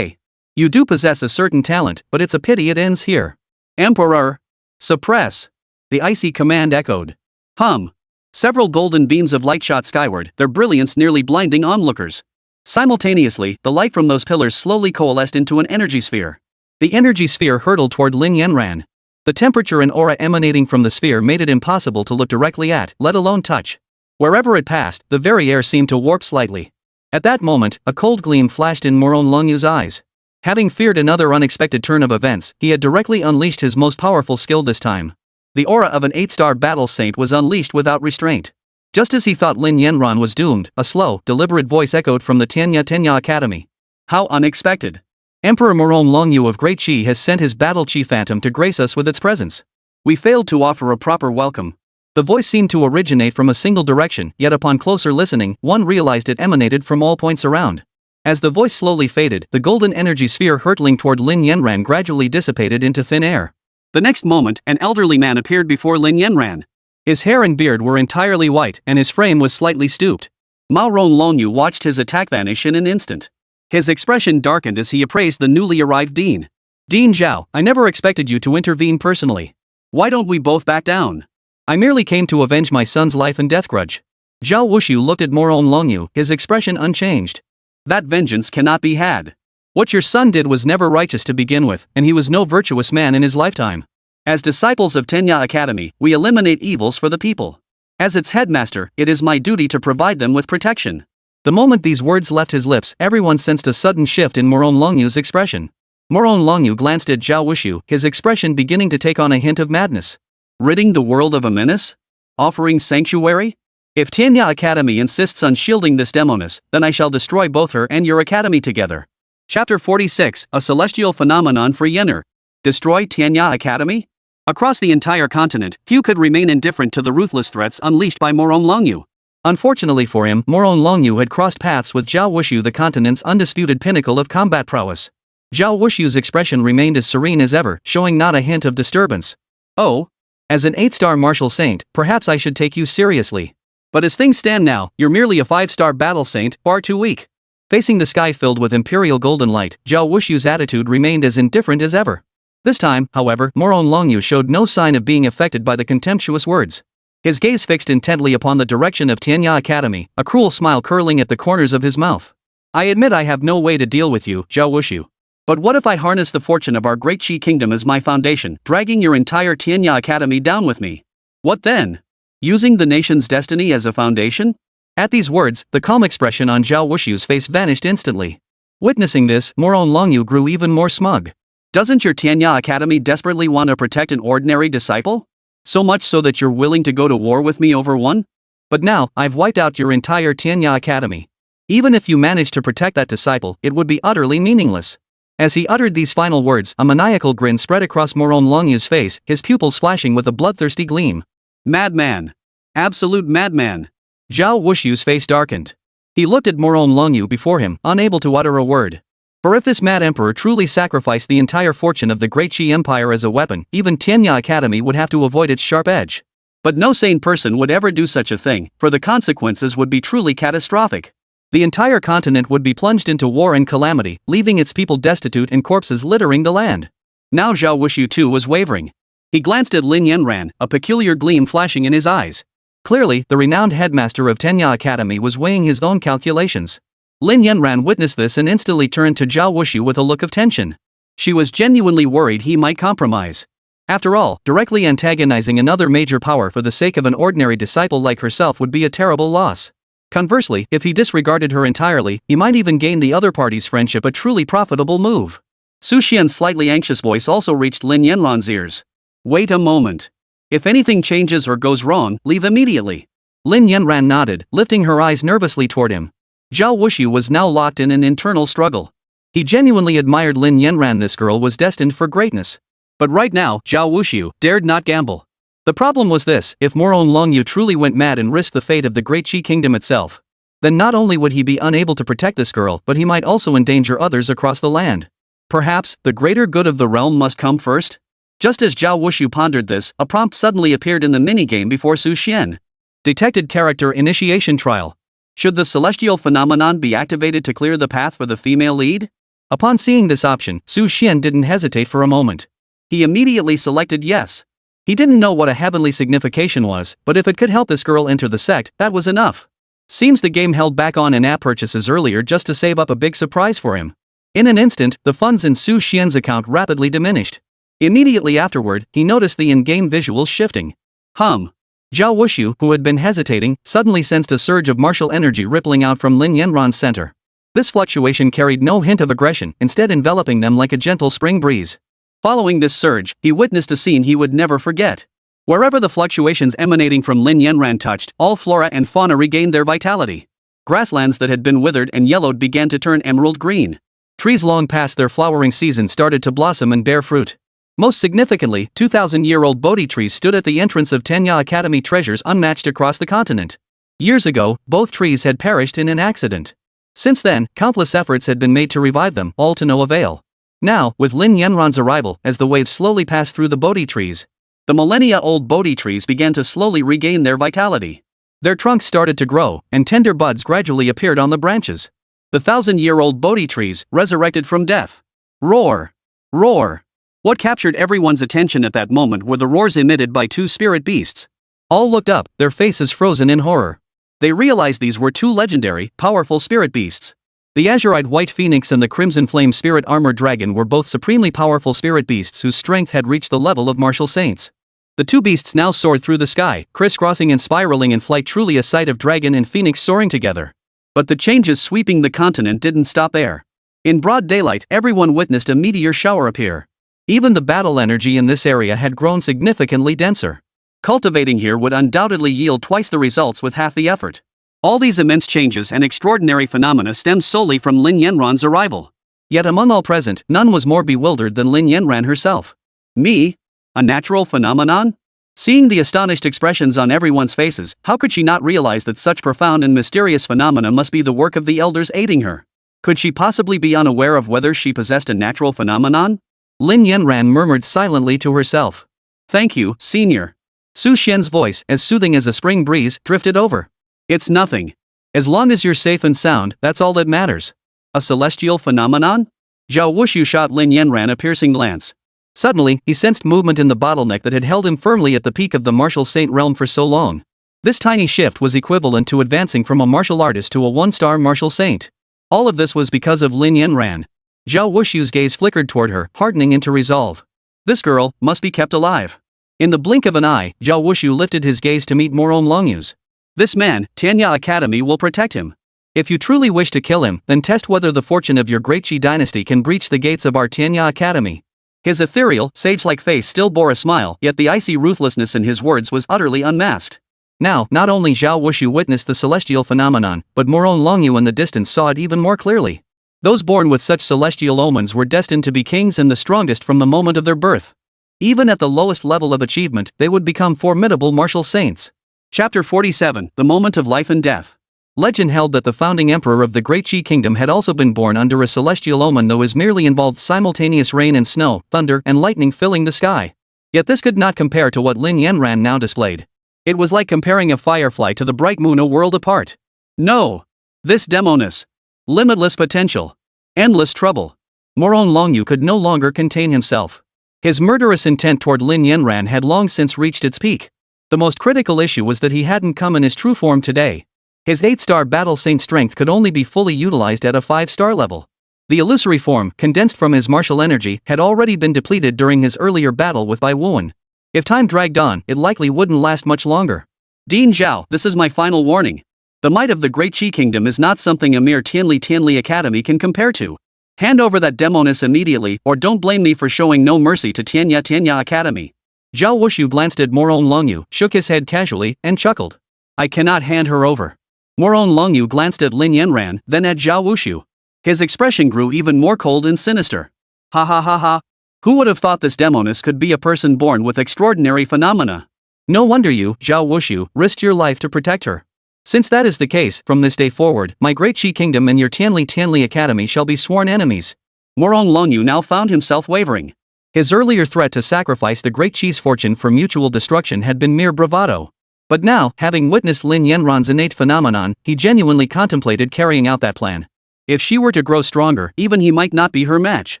B: You do possess a certain talent, but it's a pity it ends here. Emperor! Suppress! The icy command echoed. Hum! Several golden beams of light shot skyward, their brilliance nearly blinding onlookers. Simultaneously, the light from those pillars slowly coalesced into an energy sphere. The energy sphere hurtled toward Lin Yanran. The temperature and aura emanating from the sphere made it impossible to look directly at, let alone touch. Wherever it passed, the very air seemed to warp slightly. At that moment, a cold gleam flashed in Moron Longyu's eyes. Having feared another unexpected turn of events, he had directly unleashed his most powerful skill this time. The aura of an 8-star battle saint was unleashed without restraint. Just as he thought Lin Yanran was doomed, a slow, deliberate voice echoed from the Tianya Academy. How unexpected! Emperor Moron Longyu of Great Qi has sent his battle chi phantom to grace us with its presence. We failed to offer a proper welcome. The voice seemed to originate from a single direction, yet upon closer listening, one realized it emanated from all points around. As the voice slowly faded, the golden energy sphere hurtling toward Lin Yanran gradually dissipated into thin air. The next moment, an elderly man appeared before Lin Yanran. His hair and beard were entirely white, and his frame was slightly stooped. Moron Longyu watched his attack vanish in an instant. His expression darkened as he appraised the newly arrived Dean. Dean Zhao, I never expected you to intervene personally. Why don't we both back down? I merely came to avenge my son's life and death grudge. Zhao Wushu looked at Moron Longyu, his expression unchanged. That vengeance cannot be had. What your son did was never righteous to begin with, and he was no virtuous man in his lifetime. As disciples of Tianya Academy, we eliminate evils for the people. As its headmaster, it is my duty to provide them with protection. The moment these words left his lips, everyone sensed a sudden shift in Moron Longyu's expression. Moron Longyu glanced at Zhao Wushu, his expression beginning to take on a hint of madness. Ridding the world of a menace? Offering sanctuary? If Tianya Academy insists on shielding this demoness, then I shall destroy both her and your academy together. Chapter 46, A Celestial Phenomenon for Yenner. Destroy Tianya Academy? Across the entire continent, few could remain indifferent to the ruthless threats unleashed by Moron Longyu. Unfortunately for him, Moron Longyu had crossed paths with Zhao Wushu, the continent's undisputed pinnacle of combat prowess. Zhao Wushu's expression remained as serene as ever, showing not a hint of disturbance. Oh? As an 8-star martial saint, perhaps I should take you seriously. But as things stand now, you're merely a 5-star battle saint, far too weak. Facing the sky filled with imperial golden light, Zhao Wuxu's attitude remained as indifferent as ever. This time, however, Moron Longyu showed no sign of being affected by the contemptuous words. His gaze fixed intently upon the direction of Tianya Academy, a cruel smile curling at the corners of his mouth. I admit I have no way to deal with you, Zhao Wuxu. But what if I harness the fortune of our great Qi kingdom as my foundation, dragging your entire Tianya Academy down with me? What then? Using the nation's destiny as a foundation? At these words, the calm expression on Zhao Wuxu's face vanished instantly. Witnessing this, Moron Longyu grew even more smug. Doesn't your Tianya Academy desperately want to protect an ordinary disciple? So much so that you're willing to go to war with me over one? But now, I've wiped out your entire Tianya Academy. Even if you manage to protect that disciple, it would be utterly meaningless. As he uttered these final words, a maniacal grin spread across Moron Longyu's face, his pupils flashing with a bloodthirsty gleam. Madman! Absolute madman! Zhao Wuxu's face darkened. He looked at Moron Longyu before him, unable to utter a word. For if this mad emperor truly sacrificed the entire fortune of the Great Qi Empire as a weapon, even Tianya Academy would have to avoid its sharp edge. But no sane person would ever do such a thing, for the consequences would be truly catastrophic. The entire continent would be plunged into war and calamity, leaving its people destitute and corpses littering the land. Now Zhao Wuxu too was wavering. He glanced at Lin Yanran, a peculiar gleam flashing in his eyes. Clearly, the renowned headmaster of Tianya Academy was weighing his own calculations. Lin Yanran witnessed this and instantly turned to Zhao Wuxu with a look of tension. She was genuinely worried he might compromise. After all, directly antagonizing another major power for the sake of an ordinary disciple like herself would be a terrible loss. Conversely, if he disregarded her entirely, he might even gain the other party's friendship, a truly profitable move. Su Xian's slightly anxious voice also reached Lin Yanran's ears. Wait a moment. If anything changes or goes wrong, leave immediately. Lin Yanran nodded, lifting her eyes nervously toward him. Zhao Wuxu was now locked in an internal struggle. He genuinely admired Lin Yanran. This girl was destined for greatness. But right now, Zhao Wuxu dared not gamble. The problem was this: if Moron Longyu truly went mad and risked the fate of the Great Qi Kingdom itself, then not only would he be unable to protect this girl, but he might also endanger others across the land. Perhaps, the greater good of the realm must come first? Just as Zhao Wuxu pondered this, a prompt suddenly appeared in the minigame before Su Xian. Detected character initiation trial. Should the celestial phenomenon be activated to clear the path for the female lead? Upon seeing this option, Su Xian didn't hesitate for a moment. He immediately selected yes. He didn't know what a heavenly signification was, but if it could help this girl enter the sect, that was enough. Seems the game held back on in-app purchases earlier just to save up a big surprise for him. In an instant, the funds in Su Xian's account rapidly diminished. Immediately afterward, he noticed the in-game visuals shifting. Zhao Wuxu, who had been hesitating, suddenly sensed a surge of martial energy rippling out from Lin Yanran's center. This fluctuation carried no hint of aggression, instead enveloping them like a gentle spring breeze. Following this surge, he witnessed a scene he would never forget. Wherever the fluctuations emanating from Lin Yanran touched, all flora and fauna regained their vitality. Grasslands that had been withered and yellowed began to turn emerald green. Trees long past their flowering season started to blossom and bear fruit. Most significantly, 2,000-year-old Bodhi trees stood at the entrance of Tianya Academy, treasures unmatched across the continent. Years ago, both trees had perished in an accident. Since then, countless efforts had been made to revive them, all to no avail. Now, with Lin Yanran's arrival, as the waves slowly passed through the Bodhi trees, the millennia-old Bodhi trees began to slowly regain their vitality. Their trunks started to grow, and tender buds gradually appeared on the branches. The 1,000-year-old Bodhi trees, resurrected from death. Roar! Roar! What captured everyone's attention at that moment were the roars emitted by two spirit beasts. All looked up, their faces frozen in horror. They realized these were two legendary, powerful spirit beasts. The azure-eyed white phoenix and the crimson flame spirit armored dragon were both supremely powerful spirit beasts whose strength had reached the level of martial saints. The two beasts now soared through the sky, crisscrossing and spiraling in flight, truly a sight of dragon and phoenix soaring together. But the changes sweeping the continent didn't stop there. In broad daylight, everyone witnessed a meteor shower appear. Even the battle energy in this area had grown significantly denser. Cultivating here would undoubtedly yield twice the results with half the effort. All these immense changes and extraordinary phenomena stemmed solely from Lin Yanran's arrival. Yet among all present, none was more bewildered than Lin Yanran herself. Me? A natural phenomenon? Seeing the astonished expressions on everyone's faces, how could she not realize that such profound and mysterious phenomena must be the work of the elders aiding her? Could she possibly be unaware of whether she possessed a natural phenomenon? Lin Yanran murmured silently to herself. Thank you, Senior. Su Xian's voice, as soothing as a spring breeze, drifted over. It's nothing. As long as you're safe and sound, that's all that matters. A celestial phenomenon? Zhao Wushu shot Lin Yanran a piercing glance. Suddenly, he sensed movement in the bottleneck that had held him firmly at the peak of the martial saint realm for so long. This tiny shift was equivalent to advancing from a martial artist to a one-star martial saint. All of this was because of Lin Yanran. Zhao Wushu's gaze flickered toward her, hardening into resolve. This girl must be kept alive. In the blink of an eye, Zhao Wushu lifted his gaze to meet Moron Longyu's. This man, Tianya Academy will protect him. If you truly wish to kill him, then test whether the fortune of your great Qi dynasty can breach the gates of our Tianya Academy. His ethereal, sage-like face still bore a smile, yet the icy ruthlessness in his words was utterly unmasked. Now, not only Zhao Wushu witnessed the celestial phenomenon, but Moron Longyu in the distance saw it even more clearly. Those born with such celestial omens were destined to be kings and the strongest from the moment of their birth. Even at the lowest level of achievement, they would become formidable martial saints. Chapter 47, The Moment of Life and Death. Legend held that the founding emperor of the Great Qi Kingdom had also been born under a celestial omen, though his merely involved simultaneous rain and snow, thunder and lightning filling the sky. Yet this could not compare to what Lin Yanran now displayed. It was like comparing a firefly to the bright moon a world apart. No! This demoness. Limitless potential. Endless trouble. Moron Longyu could no longer contain himself. His murderous intent toward Lin Yanran had long since reached its peak. The most critical issue was that he hadn't come in his true form today. His 8-star battle saint strength could only be fully utilized at a 5-star level. The illusory form, condensed from his martial energy, had already been depleted during his earlier battle with Bai Wuan. If time dragged on, it likely wouldn't last much longer. Dean Zhao, this is my final warning. The might of the Great Qi Kingdom is not something a mere Tianli Academy can compare to. Hand over that demoness immediately, or don't blame me for showing no mercy to Tianya Academy. Zhao Wushu glanced at Moron Longyu, shook his head casually, and chuckled. I cannot hand her over. Moron Longyu glanced at Lin Yanran, then at Zhao Wushu. His expression grew even more cold and sinister. Ha ha ha ha. Who would have thought this demoness could be a person born with extraordinary phenomena? No wonder you, Zhao Wushu, risked your life to protect her. Since that is the case, from this day forward, my Great Qi Kingdom and your Tianli Academy shall be sworn enemies. Moron Longyu now found himself wavering. His earlier threat to sacrifice the Great Qi's fortune for mutual destruction had been mere bravado. But now, having witnessed Lin Yanran's innate phenomenon, he genuinely contemplated carrying out that plan. If she were to grow stronger, even he might not be her match.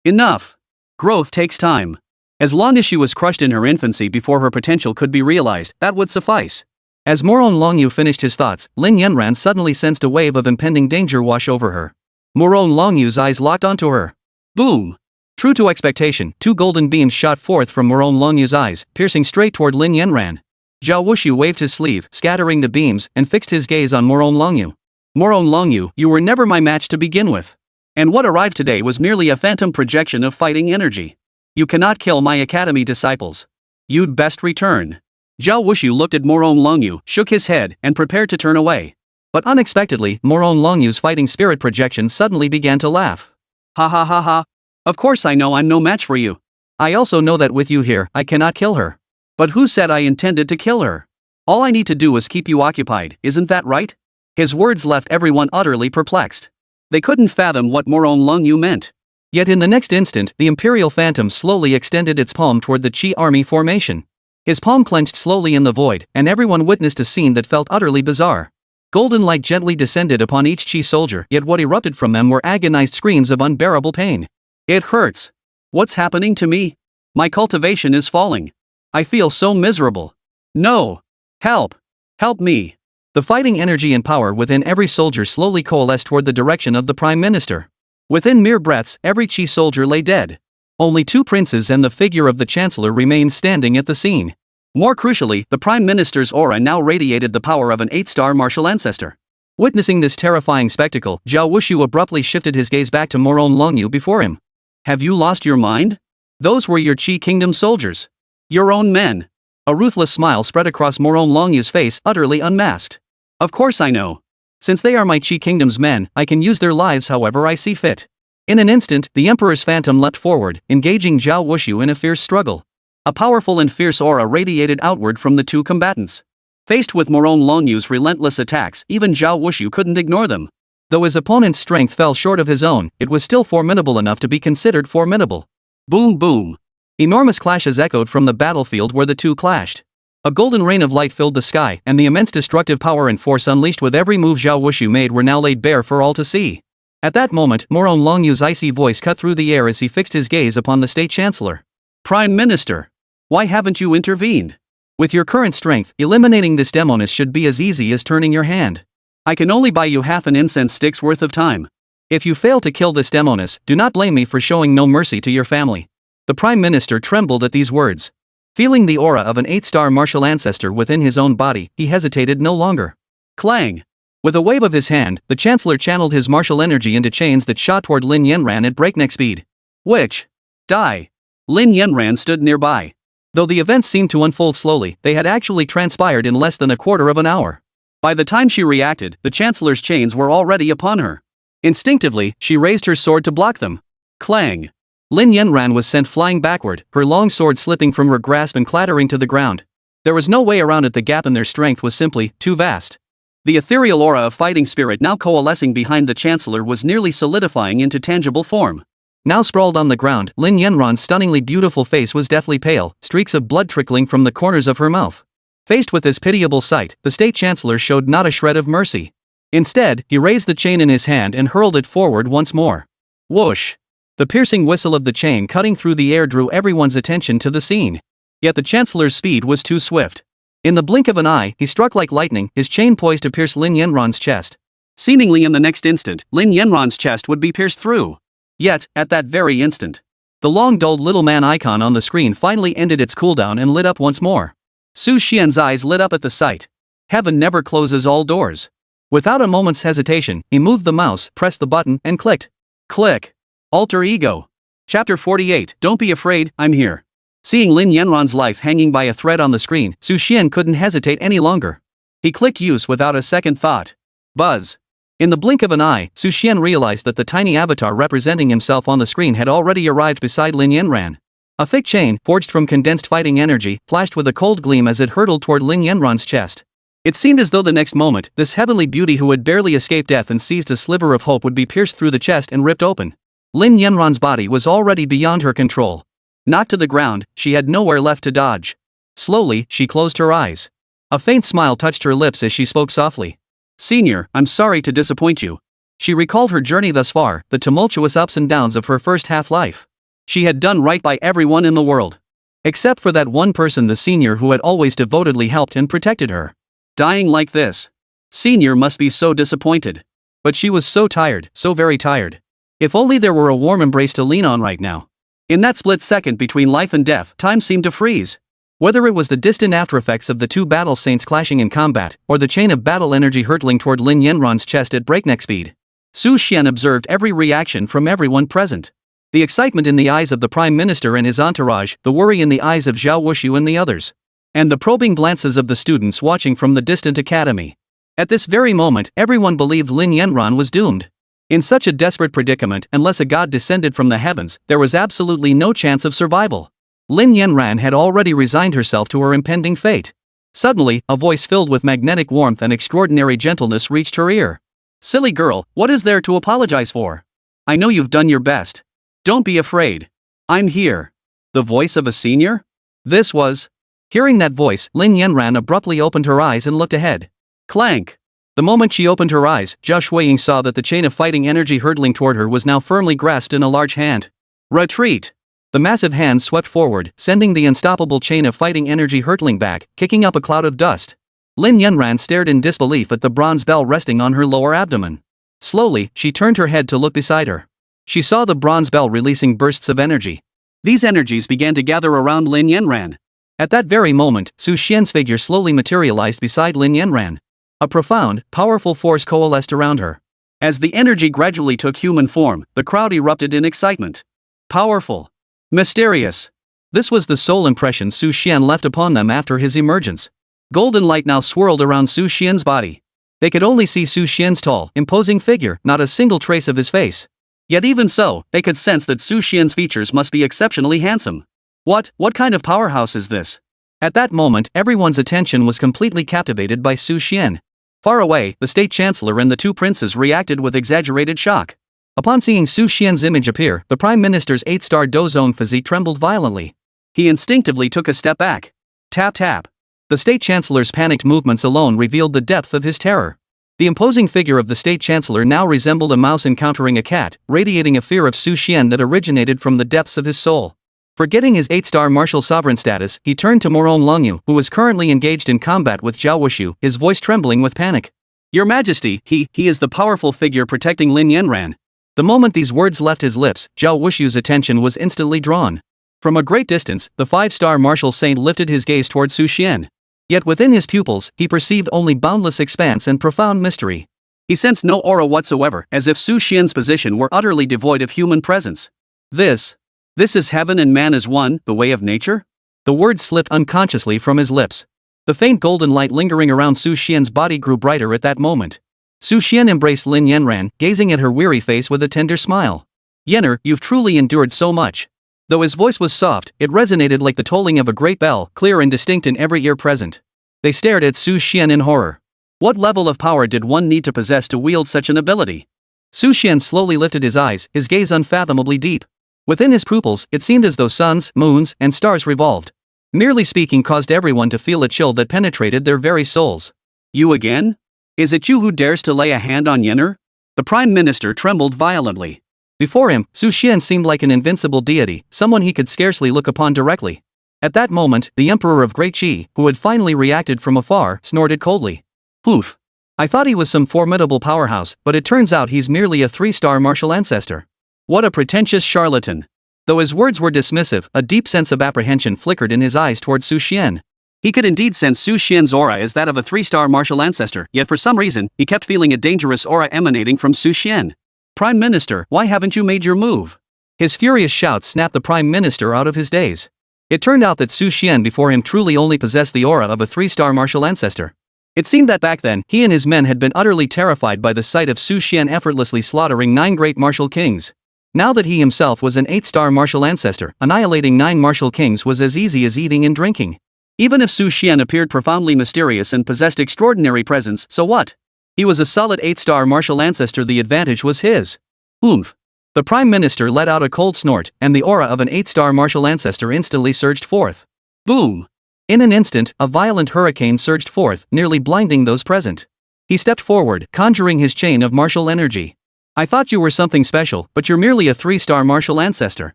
B: Enough. Growth takes time. As long as she was crushed in her infancy before her potential could be realized, that would suffice. As Moron Longyu finished his thoughts, Lin Yanran suddenly sensed a wave of impending danger wash over her. Moron Longyu's eyes locked onto her. Boom! True to expectation, 2 golden beams shot forth from Moron Longyu's eyes, piercing straight toward Lin Yanran. Zhao Wushu waved his sleeve, scattering the beams, and fixed his gaze on Moron Longyu. Moron Longyu, you were never my match to begin with. And what arrived today was merely a phantom projection of fighting energy. You cannot kill my academy disciples. You'd best return. Zhao Wushu looked at Moron Longyu, shook his head, and prepared to turn away. But unexpectedly, Moron Longyu's fighting spirit projection suddenly began to laugh. Ha ha ha ha. Of course I know I'm no match for you. I also know that with you here, I cannot kill her. But who said I intended to kill her? All I need to do is keep you occupied, isn't that right? His words left everyone utterly perplexed. They couldn't fathom what Moron Longyu meant. Yet in the next instant, the Imperial Phantom slowly extended its palm toward the Qi army formation. His palm clenched slowly in the void, and everyone witnessed a scene that felt utterly bizarre. Golden light gently descended upon each Qi soldier, yet what erupted from them were agonized screams of unbearable pain. It hurts. What's happening to me? My cultivation is falling. I feel so miserable. No. Help. Help me. The fighting energy and power within every soldier slowly coalesced toward the direction of the Prime Minister. Within mere breaths, every Qi soldier lay dead. Only 2 princes and the figure of the Chancellor remained standing at the scene. More crucially, the Prime Minister's aura now radiated the power of an 8-star martial ancestor. Witnessing this terrifying spectacle, Zhao Wushu abruptly shifted his gaze back to Moron Longyu before him. Have you lost your mind? Those were your Qi Kingdom soldiers. Your own men. A ruthless smile spread across Moron Longyu's face, utterly unmasked. Of course I know. Since they are my Qi Kingdom's men, I can use their lives however I see fit. In an instant, the Emperor's phantom leapt forward, engaging Zhao Wushu in a fierce struggle. A powerful and fierce aura radiated outward from the 2 combatants. Faced with Moron Longyu's relentless attacks, even Zhao Wushu couldn't ignore them. Though his opponent's strength fell short of his own, it was still formidable enough to be considered formidable. Boom boom. Enormous clashes echoed from the battlefield where the 2 clashed. A golden rain of light filled the sky, and the immense destructive power and force unleashed with every move Zhao Wushu made were now laid bare for all to see. At that moment, Moron Longyu's icy voice cut through the air as he fixed his gaze upon the state chancellor. Prime Minister, why haven't you intervened? With your current strength, eliminating this demoness should be as easy as turning your hand. I can only buy you half an incense stick's worth of time. If you fail to kill this demoness, do not blame me for showing no mercy to your family. The Prime Minister trembled at these words. Feeling the aura of an 8-star martial ancestor within his own body, he hesitated no longer. Clang! With a wave of his hand, the Chancellor channeled his martial energy into chains that shot toward Lin Yanran at breakneck speed. Which? Die! Lin Yanran stood nearby. Though the events seemed to unfold slowly, they had actually transpired in less than a quarter of an hour. By the time she reacted, the Chancellor's chains were already upon her. Instinctively, she raised her sword to block them. Clang! Lin Yanran was sent flying backward, her long sword slipping from her grasp and clattering to the ground. There was no way around it. The gap in their strength was simply too vast. The ethereal aura of fighting spirit now coalescing behind the Chancellor was nearly solidifying into tangible form. Now sprawled on the ground, Lin Yanran's stunningly beautiful face was deathly pale, streaks of blood trickling from the corners of her mouth. Faced with this pitiable sight, the State Chancellor showed not a shred of mercy. Instead, he raised the chain in his hand and hurled it forward once more. Whoosh! The piercing whistle of the chain cutting through the air drew everyone's attention to the scene. Yet the Chancellor's speed was too swift. In the blink of an eye, he struck like lightning, his chain poised to pierce Lin Yanran's chest. Seemingly in the next instant, Lin Yanran's chest would be pierced through. Yet, at that very instant, the long-dulled little man icon on the screen finally ended its cooldown and lit up once more. Su Xian's eyes lit up at the sight. Heaven never closes all doors. Without a moment's hesitation, he moved the mouse, pressed the button, and clicked. Click. Alter Ego. Chapter 48. Don't be afraid, I'm here. Seeing Lin Yanran's life hanging by a thread on the screen, Su Xian couldn't hesitate any longer. He clicked use without a second thought. Buzz. In the blink of an eye, Su Xian realized that the tiny avatar representing himself on the screen had already arrived beside Lin Yanran. A thick chain, forged from condensed fighting energy, flashed with a cold gleam as it hurtled toward Lin Yanran's chest. It seemed as though the next moment, this heavenly beauty who had barely escaped death and seized a sliver of hope would be pierced through the chest and ripped open. Lin Yanran's body was already beyond her control. Knocked to the ground, she had nowhere left to dodge. Slowly, she closed her eyes. A faint smile touched her lips as she spoke softly. Senior, I'm sorry to disappoint you. She recalled her journey thus far, the tumultuous ups and downs of her first half-life. She had done right by everyone in the world. Except for that one person, the senior who had always devotedly helped and protected her. Dying like this. Senior must be so disappointed. But she was so tired, so very tired. If only there were a warm embrace to lean on right now. In that split second between life and death, time seemed to freeze. Whether it was the distant aftereffects of the two battle saints clashing in combat, or the chain of battle energy hurtling toward Lin Yanran's chest at breakneck speed, Su Xian observed every reaction from everyone present. The excitement in the eyes of the Prime Minister and his entourage, the worry in the eyes of Zhao Wushu and the others, and the probing glances of the students watching from the distant academy. At this very moment, everyone believed Lin Yanran was doomed. In such a desperate predicament, unless a god descended from the heavens, there was absolutely no chance of survival. Lin Yanran had already resigned herself to her impending fate. Suddenly, a voice filled with magnetic warmth and extraordinary gentleness reached her ear. Silly girl, what is there to apologize for? I know you've done your best. Don't be afraid. I'm here. The voice of a senior? This was. Hearing that voice, Lin Yanran abruptly opened her eyes and looked ahead. Clank. The moment she opened her eyes, Zhao Shuiying saw that the chain of fighting energy hurtling toward her was now firmly grasped in a large hand. Retreat! The massive hand swept forward, sending the unstoppable chain of fighting energy hurtling back, kicking up a cloud of dust. Lin Yanran stared in disbelief at the bronze bell resting on her lower abdomen. Slowly, she turned her head to look beside her. She saw the bronze bell releasing bursts of energy. These energies began to gather around Lin Yanran. At that very moment, Su Xian's figure slowly materialized beside Lin Yanran. A profound, powerful force coalesced around her. As the energy gradually took human form, the crowd erupted in excitement. Powerful. Mysterious. This was the sole impression Su Xian left upon them after his emergence. Golden light now swirled around Su Xian's body. They could only see Su Xian's tall, imposing figure, not a single trace of his face. Yet even so, they could sense that Su Xian's features must be exceptionally handsome. What kind of powerhouse is this? At that moment, everyone's attention was completely captivated by Su Xian. Far away, the State Chancellor and the two princes reacted with exaggerated shock. Upon seeing Su Xian's image appear, the Prime Minister's 8-star dozone physique trembled violently. He instinctively took a step back. Tap tap. The state chancellor's panicked movements alone revealed the depth of his terror. The imposing figure of the state chancellor now resembled a mouse encountering a cat, radiating a fear of Su Xian that originated from the depths of his soul. Forgetting his 8-star martial sovereign status, he turned to Morong Longyu, who was currently engaged in combat with Zhao Wushu, his voice trembling with panic. "Your Majesty, he is the powerful figure protecting Lin Yanran." The moment these words left his lips, Zhao Wushu's attention was instantly drawn. From a great distance, the 5-star martial saint lifted his gaze toward Su Xian. Yet within his pupils, he perceived only boundless expanse and profound mystery. He sensed no aura whatsoever, as if Su Xian's position were utterly devoid of human presence. This is heaven and man as one, the way of nature? The words slipped unconsciously from his lips. The faint golden light lingering around Su Xian's body grew brighter at that moment. Su Xian embraced Lin Yanran, gazing at her weary face with a tender smile. "Yenner, you've truly endured so much." Though his voice was soft, it resonated like the tolling of a great bell, clear and distinct in every ear present. They stared at Su Xian in horror. What level of power did one need to possess to wield such an ability? Su Xian slowly lifted his eyes, his gaze unfathomably deep. Within his pupils, it seemed as though suns, moons, and stars revolved. Merely speaking caused everyone to feel a chill that penetrated their very souls. "You again? Is it you who dares to lay a hand on Yenner?" The Prime Minister trembled violently. Before him, Su Xian seemed like an invincible deity, someone he could scarcely look upon directly. At that moment, the Emperor of Great Qi, who had finally reacted from afar, snorted coldly. "Poof. I thought he was some formidable powerhouse, but it turns out he's merely a 3-star martial ancestor. What a pretentious charlatan." Though his words were dismissive, a deep sense of apprehension flickered in his eyes toward Su Xian. He could indeed sense Su Xian's aura as that of a 3-star martial ancestor, yet for some reason, he kept feeling a dangerous aura emanating from Su Xian. "Prime Minister, why haven't you made your move?" His furious shouts snapped the Prime Minister out of his daze. It turned out that Su Xian before him truly only possessed the aura of a 3-star martial ancestor. It seemed that back then, he and his men had been utterly terrified by the sight of Su Xian effortlessly slaughtering 9 great martial kings. Now that he himself was an 8-star martial ancestor, annihilating 9 martial kings was as easy as eating and drinking. Even if Su Xian appeared profoundly mysterious and possessed extraordinary presence, so what? He was a solid 8-star martial ancestor, the advantage was his. Oomph. The Prime Minister let out a cold snort, and the aura of an 8-star martial ancestor instantly surged forth. Boom! In an instant, a violent hurricane surged forth, nearly blinding those present. He stepped forward, conjuring his chain of martial energy. "I thought you were something special, but you're merely a 3-star martial ancestor.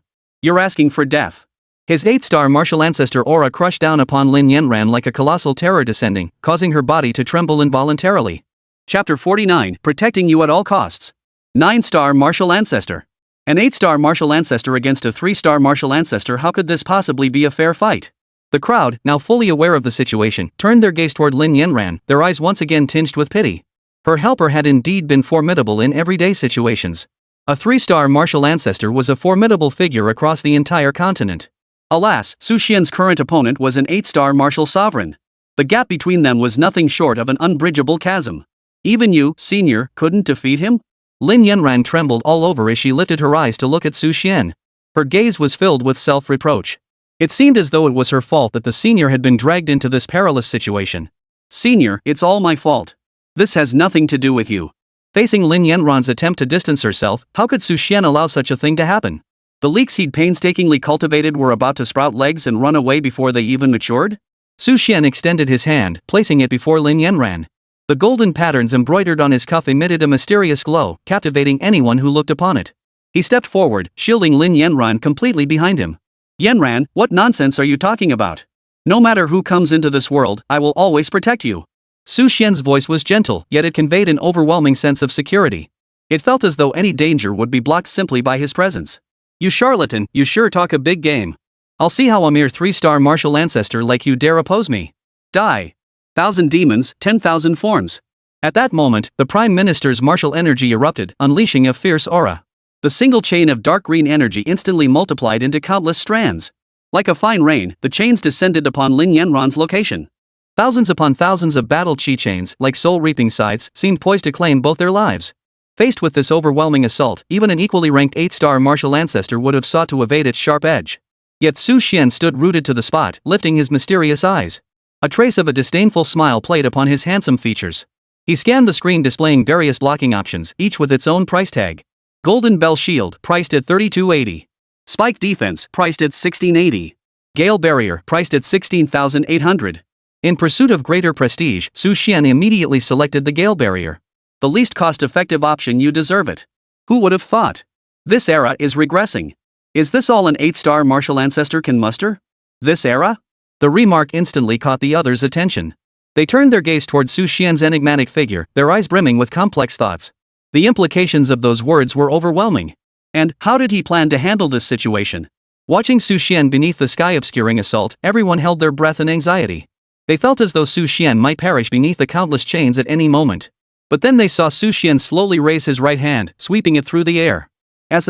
B: You're asking for death." His 8-star martial ancestor aura crushed down upon Lin Yanran like a colossal terror descending, causing her body to tremble involuntarily. Chapter 49, Protecting You at All Costs. 9-star martial ancestor. An 8-star martial ancestor against a 3-star martial ancestor, how could this possibly be a fair fight? The crowd, now fully aware of the situation, turned their gaze toward Lin Yanran, their eyes once again tinged with pity. Her helper had indeed been formidable in everyday situations. A 3-star martial ancestor was a formidable figure across the entire continent. Alas, Su Xian's current opponent was an 8-star martial sovereign. The gap between them was nothing short of an unbridgeable chasm. "Even you, senior, couldn't defeat him?" Lin Yanran trembled all over as she lifted her eyes to look at Su Xian. Her gaze was filled with self-reproach. It seemed as though it was her fault that the senior had been dragged into this perilous situation. "Senior, it's all my fault. This has nothing to do with you." Facing Lin Yanran's attempt to distance herself, how could Su Xian allow such a thing to happen? The leeks he'd painstakingly cultivated were about to sprout legs and run away before they even matured? Su Xian extended his hand, placing it before Lin Yanran. The golden patterns embroidered on his cuff emitted a mysterious glow, captivating anyone who looked upon it. He stepped forward, shielding Lin Yanran completely behind him. "Yanran, what nonsense are you talking about? No matter who comes into this world, I will always protect you." Su Xian's voice was gentle, yet it conveyed an overwhelming sense of security. It felt as though any danger would be blocked simply by his presence. "You charlatan, you sure talk a big game. I'll see how a mere 3-star martial ancestor like you dare oppose me. Die. 1,000 demons, 10,000 forms." At that moment, the Prime Minister's martial energy erupted, unleashing a fierce aura. The single chain of dark green energy instantly multiplied into countless strands. Like a fine rain, the chains descended upon Lin Yanran's location. Thousands upon thousands of battle chi chains, like soul-reaping scythes, seemed poised to claim both their lives. Faced with this overwhelming assault, even an equally ranked 8-star martial ancestor would have sought to evade its sharp edge. Yet Su Xian stood rooted to the spot, lifting his mysterious eyes. A trace of a disdainful smile played upon his handsome features. He scanned the screen displaying various blocking options, each with its own price tag. Golden Bell Shield, priced at $32.80. Spike Defense, priced at $16.80. Gale Barrier, priced at $16,800. In pursuit of greater prestige, Su Xian immediately selected the Gale Barrier. The least cost-effective option. You deserve it. Who would have thought? This era is regressing. Is this all an 8-star martial ancestor can muster? This era? The remark instantly caught the others' attention. They turned their gaze toward Su Xian's enigmatic figure, their eyes brimming with complex thoughts. The implications of those words were overwhelming. And how did he plan to handle this situation? Watching Su Xian beneath the sky-obscuring assault, everyone held their breath in anxiety. They felt as though Su Xian might perish beneath the countless chains at any moment. But then they saw Su Xian slowly raise his right hand, sweeping it through the air. Where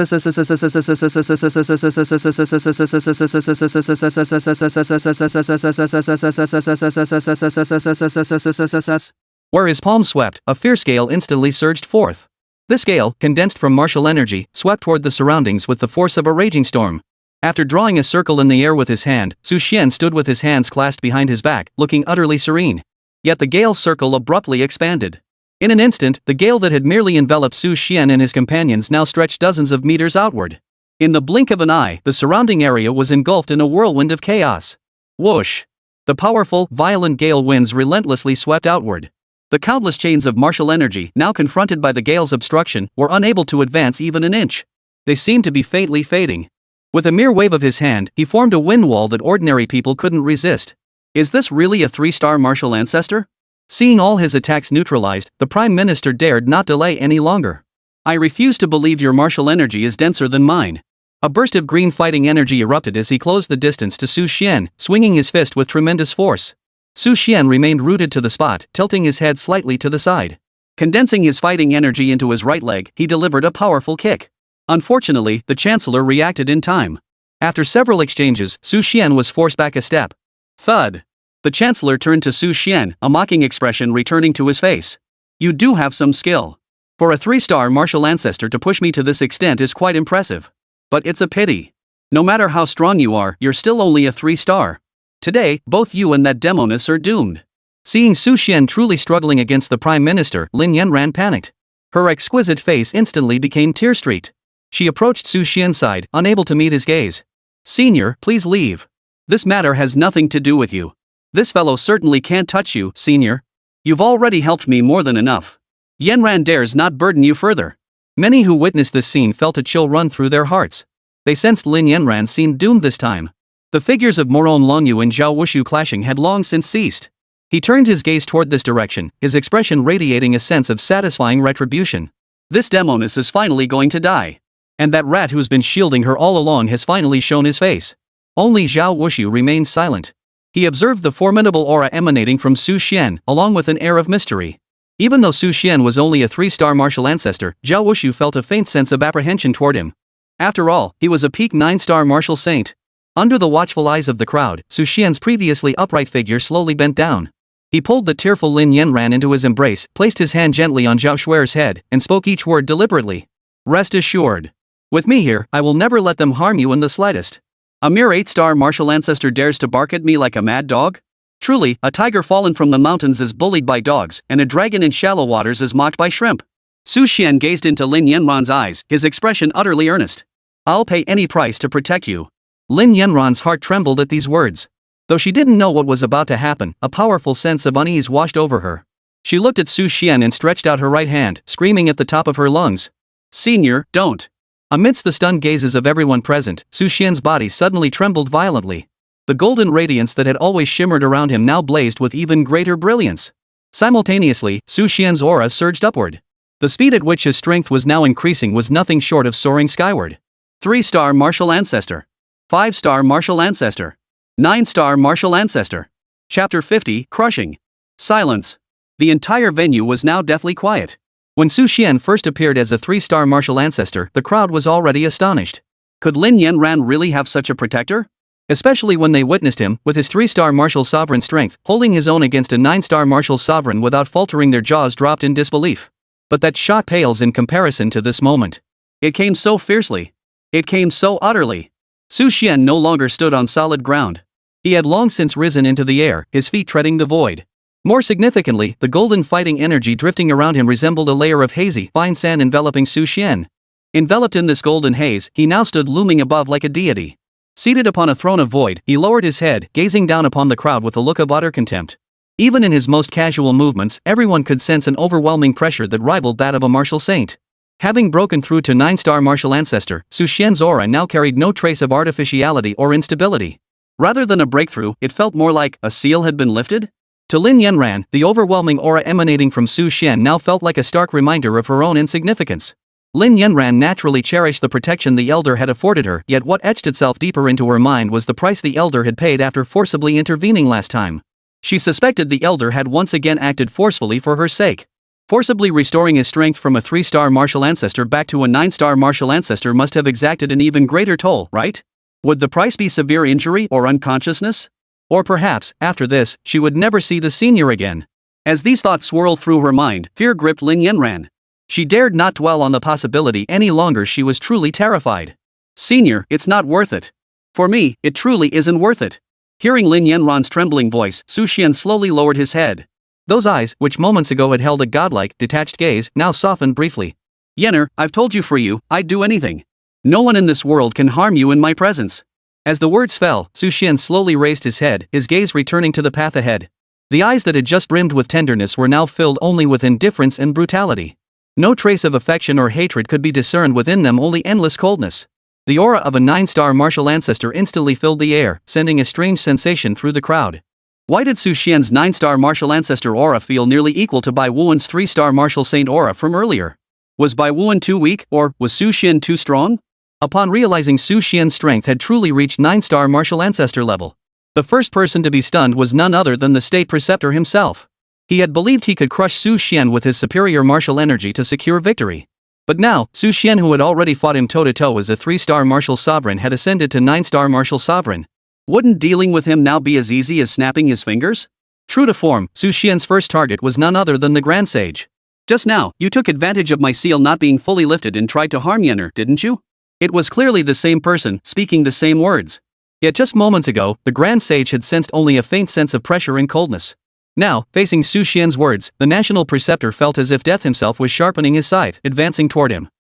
B: his palm swept, a fierce gale instantly surged forth. This gale, condensed from martial energy, swept toward the surroundings with the force of a raging storm. After drawing a circle in the air with his hand, Su Xian stood with his hands clasped behind his back, looking utterly serene. Yet the gale's circle abruptly expanded. In an instant, the gale that had merely enveloped Su Xian and his companions now stretched dozens of meters outward. In the blink of an eye, the surrounding area was engulfed in a whirlwind of chaos. Whoosh! The powerful, violent gale winds relentlessly swept outward. The countless chains of martial energy, now confronted by the gale's obstruction, were unable to advance even an inch. They seemed to be fatally fading. With a mere wave of his hand, he formed a wind wall that ordinary people couldn't resist. Is this really a 3-star martial ancestor? Seeing all his attacks neutralized, the Prime Minister dared not delay any longer. I refuse to believe your martial energy is denser than mine. A burst of green fighting energy erupted as he closed the distance to Su Xian, swinging his fist with tremendous force. Su Xian remained rooted to the spot, tilting his head slightly to the side. Condensing his fighting energy into his right leg, he delivered a powerful kick. Unfortunately, the Chancellor reacted in time. After several exchanges, Su Xian was forced back a step. Thud! The Chancellor turned to Su Xian, a mocking expression returning to his face. You do have some skill. For a 3-star martial ancestor to push me to this extent is quite impressive. But it's a pity. No matter how strong you are, you're still only a 3-star. Today, both you and that demoness are doomed. Seeing Su Xian truly struggling against the Prime Minister, Lin Yanran panicked. Her exquisite face instantly became tear-streaked. She approached Su Xian's side, unable to meet his gaze. Senior, please leave. This matter has nothing to do with you. This fellow certainly can't touch you, Senior. You've already helped me more than enough. Yanran dares not burden you further. Many who witnessed this scene felt a chill run through their hearts. They sensed Lin Yanran seemed doomed this time. The figures of Moron Longyu and Zhao Wushu clashing had long since ceased. He turned his gaze toward this direction, his expression radiating a sense of satisfying retribution. This demoness is finally going to die. And that rat who's been shielding her all along has finally shown his face. Only Zhao Wushu remained silent. He observed the formidable aura emanating from Su Xian, along with an air of mystery. Even though Su Xian was only a 3-star martial ancestor, Zhao Wushu felt a faint sense of apprehension toward him. After all, he was a peak 9-star martial saint. Under the watchful eyes of the crowd, Su Xian's previously upright figure slowly bent down. He pulled the tearful Lin Yanran into his embrace, placed his hand gently on Zhao Shuer's head, and spoke each word deliberately. Rest assured. With me here, I will never let them harm you in the slightest. A mere 8-star martial ancestor dares to bark at me like a mad dog? Truly, a tiger fallen from the mountains is bullied by dogs, and a dragon in shallow waters is mocked by shrimp. Su Xian gazed into Lin Yanran's eyes, his expression utterly earnest. I'll pay any price to protect you. Lin Yanran's heart trembled at these words. Though she didn't know what was about to happen, a powerful sense of unease washed over her. She looked at Su Xian and stretched out her right hand, screaming at the top of her lungs. Senior, don't. Amidst the stunned gazes of everyone present, Su Xian's body suddenly trembled violently. The golden radiance that had always shimmered around him now blazed with even greater brilliance. Simultaneously, Su Xian's aura surged upward. The speed at which his strength was now increasing was nothing short of soaring skyward. 3-star martial ancestor. 5-star martial ancestor. 9-star martial ancestor. Chapter 50, Crushing. Silence. The entire venue was now deathly quiet. When Su Xian first appeared as a 3-star martial ancestor, the crowd was already astonished. Could Lin Yanran really have such a protector? Especially when they witnessed him, with his 3-star martial sovereign strength, holding his own against a 9-star martial sovereign without faltering. Their jaws dropped in disbelief. But that shot pales in comparison to this moment. It came so fiercely. It came so utterly. Su Xian no longer stood on solid ground. He had long since risen into the air, his feet treading the void. More significantly, the golden fighting energy drifting around him resembled a layer of hazy, fine sand enveloping Su Xian. Enveloped in this golden haze, he now stood looming above like a deity. Seated upon a throne of void, he lowered his head, gazing down upon the crowd with a look of utter contempt. Even in his most casual movements, everyone could sense an overwhelming pressure that rivaled that of a martial saint. Having broken through to 9-star martial ancestor, Su Xian's aura now carried no trace of artificiality or instability. Rather than a breakthrough, it felt more like a seal had been lifted. To Lin Yanran, the overwhelming aura emanating from Su Xian now felt like a stark reminder of her own insignificance. Lin Yanran naturally cherished the protection the elder had afforded her, yet what etched itself deeper into her mind was the price the elder had paid after forcibly intervening last time. She suspected the elder had once again acted forcefully for her sake. Forcibly restoring his strength from a 3-star martial ancestor back to a 9-star martial ancestor must have exacted an even greater toll, right? Would the price be severe injury or unconsciousness? Or perhaps, after this, she would never see the senior again. As these thoughts swirled through her mind, fear gripped Lin Yanran. She dared not dwell on the possibility any longer. She was truly terrified. Senior, it's not worth it. For me, it truly isn't worth it. Hearing Lin Yanran's trembling voice, Su Xian slowly lowered his head. Those eyes, which moments ago had held a godlike, detached gaze, now softened briefly. Yenner, I've told you for you, I'd do anything. No one in this world can harm you in my presence. As the words fell, Su Xian slowly raised his head, his gaze returning to the path ahead. The eyes that had just brimmed with tenderness were now filled only with indifference and brutality. No trace of affection or hatred could be discerned within them, only endless coldness. The aura of a 9-star martial ancestor instantly filled the air, sending a strange sensation through the crowd. Why did Su Xian's 9-star martial ancestor aura feel nearly equal to Bai Wuan's 3-star martial saint aura from earlier? Was Bai Wuan too weak, or was Su Xian too strong? Upon realizing Su Xian's strength had truly reached 9-star martial ancestor level, the first person to be stunned was none other than the state preceptor himself. He had believed he could crush Su Xian with his superior martial energy to secure victory. But now, Su Xian, who had already fought him toe-to-toe as a 3-star martial sovereign, had ascended to 9-star martial sovereign. Wouldn't dealing with him now be as easy as snapping his fingers? True to form, Su Xian's first target was none other than the Grand Sage. Just now, you took advantage of my seal not being fully lifted and tried to harm Yenner, didn't you? It was clearly the same person, speaking the same words. Yet just moments ago, the Grand Sage had sensed only a faint sense of pressure and coldness. Now, facing Su Xian's words, the national preceptor felt as if death himself was sharpening his scythe, advancing toward him.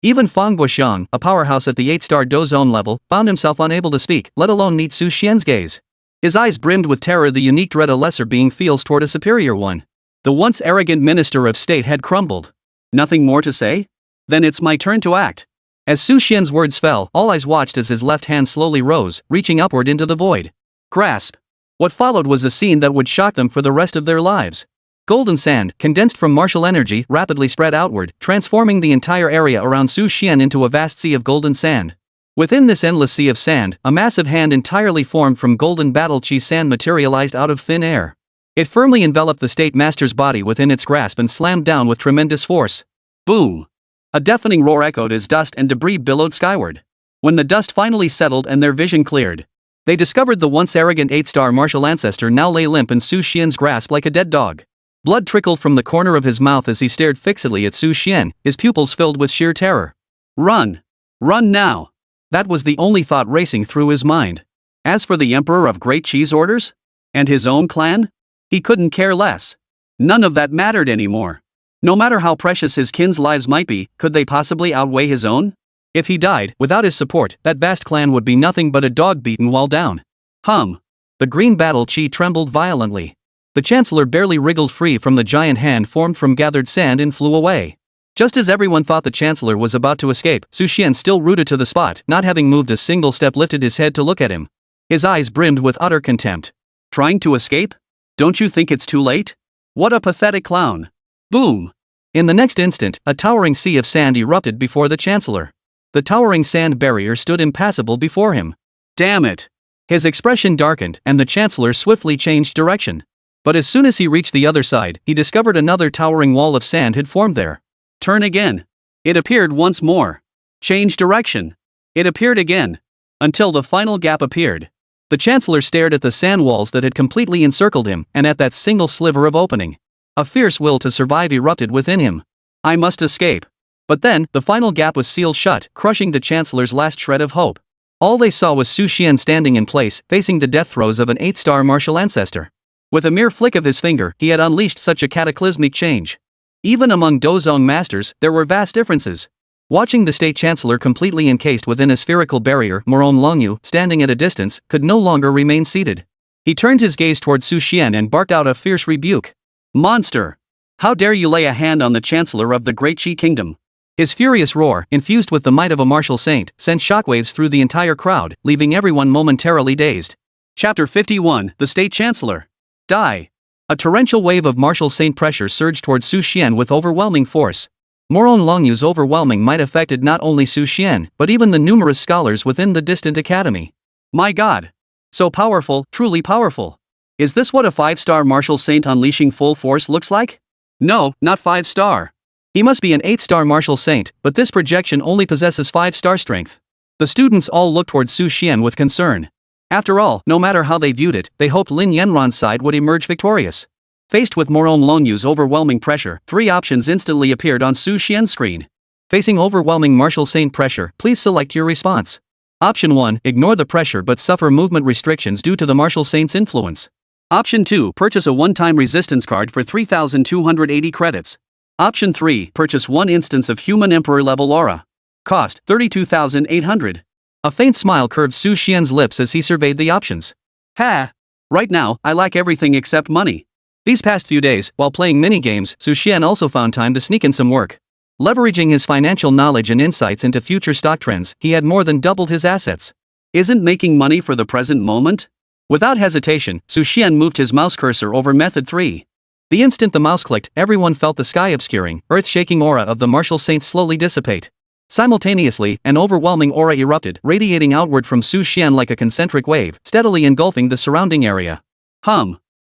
B: Even Fang Guoxiang, a powerhouse at the 8-star Do Zone level, found himself unable to speak, let alone meet Su Xian's gaze. His eyes brimmed with terror, the unique dread a lesser being feels toward a superior one. The once arrogant minister of state had crumbled. Nothing more to say? Then it's my turn to act. As Su Xian's words fell, all eyes watched as his left hand slowly rose, reaching upward into the void. Grasp. What followed was a scene that would shock them for the rest of their lives. Golden sand, condensed from martial energy, rapidly spread outward, transforming the entire area around Su Xian into a vast sea of golden sand. Within this endless sea of sand, a massive hand entirely formed from golden battle chi sand materialized out of thin air. It firmly enveloped the state master's body within its grasp and slammed down with tremendous force. Boom! A deafening roar echoed as dust and debris billowed skyward. When the dust finally settled and their vision cleared, they discovered the once arrogant 8-star martial ancestor now lay limp in Su Xian's grasp like a dead dog. Blood trickled from the corner of his mouth as he stared fixedly at Su Xian, his pupils filled with sheer terror. Run! Run now! That was the only thought racing through his mind. As for the Emperor of Great Cheese Orders? And his own clan? He couldn't care less. None of that mattered anymore. No matter how precious his kin's lives might be, could they possibly outweigh his own? If he died, without his support, that vast clan would be nothing but a dog beaten while down. The green battle chi trembled violently. The Chancellor barely wriggled free from the giant hand formed from gathered sand and flew away. Just as everyone thought the Chancellor was about to escape, Su Xian, still rooted to the spot, not having moved a single step, lifted his head to look at him. His eyes brimmed with utter contempt. Trying to escape? Don't you think it's too late? What a pathetic clown. Boom! In the next instant, a towering sea of sand erupted before the Chancellor. The towering sand barrier stood impassable before him. Damn it! His expression darkened, and the Chancellor swiftly changed direction. But as soon as he reached the other side, he discovered another towering wall of sand had formed there. Turn again. It appeared once more. Change direction. It appeared again. Until the final gap appeared. The Chancellor stared at the sand walls that had completely encircled him, and at that single sliver of opening. A fierce will to survive erupted within him. I must escape. But then, the final gap was sealed shut, crushing the Chancellor's last shred of hope. All they saw was Su Xian standing in place, facing the death throes of an 8-star martial ancestor. With a mere flick of his finger, he had unleashed such a cataclysmic change. Even among Dozong masters, there were vast differences. Watching the State Chancellor completely encased within a spherical barrier, Moron Longyu, standing at a distance, could no longer remain seated. He turned his gaze toward Su Xian and barked out a fierce rebuke. "Monster! How dare you lay a hand on the Chancellor of the Great Qi Kingdom?" His furious roar, infused with the might of a martial saint, sent shockwaves through the entire crowd, leaving everyone momentarily dazed. Chapter 51, The State Chancellor. Die. A torrential wave of martial saint pressure surged toward Su Xian with overwhelming force. Moron Longyu's overwhelming might affected not only Su Xian, but even the numerous scholars within the distant academy. My god! So powerful, truly powerful. Is this what a 5-star martial saint unleashing full force looks like? No, not 5-star. He must be an 8-star martial saint, but this projection only possesses 5-star strength. The students all looked toward Su Xian with concern. After all, no matter how they viewed it, they hoped Lin Yanran's side would emerge victorious. Faced with Moron Longyu's overwhelming pressure, 3 options instantly appeared on Su Xian's screen. Facing overwhelming martial saint pressure, please select your response. Option 1, ignore the pressure but suffer movement restrictions due to the martial saint's influence. Option 2, purchase a one-time resistance card for 3,280 credits. Option 3, purchase 1 instance of human emperor level aura. Cost, 32,800. A faint smile curved Su Xian's lips as he surveyed the options. Ha! Right now, I lack everything except money. These past few days, while playing mini-games, Su Xian also found time to sneak in some work. Leveraging his financial knowledge and insights into future stock trends, he had more than doubled his assets. Isn't making money for the present moment? Without hesitation, Su Xian moved his mouse cursor over Method 3. The instant the mouse clicked, everyone felt the sky-obscuring, earth-shaking aura of the martial saint slowly dissipate. Simultaneously, an overwhelming aura erupted, radiating outward from Su Xian like a concentric wave, steadily engulfing the surrounding area.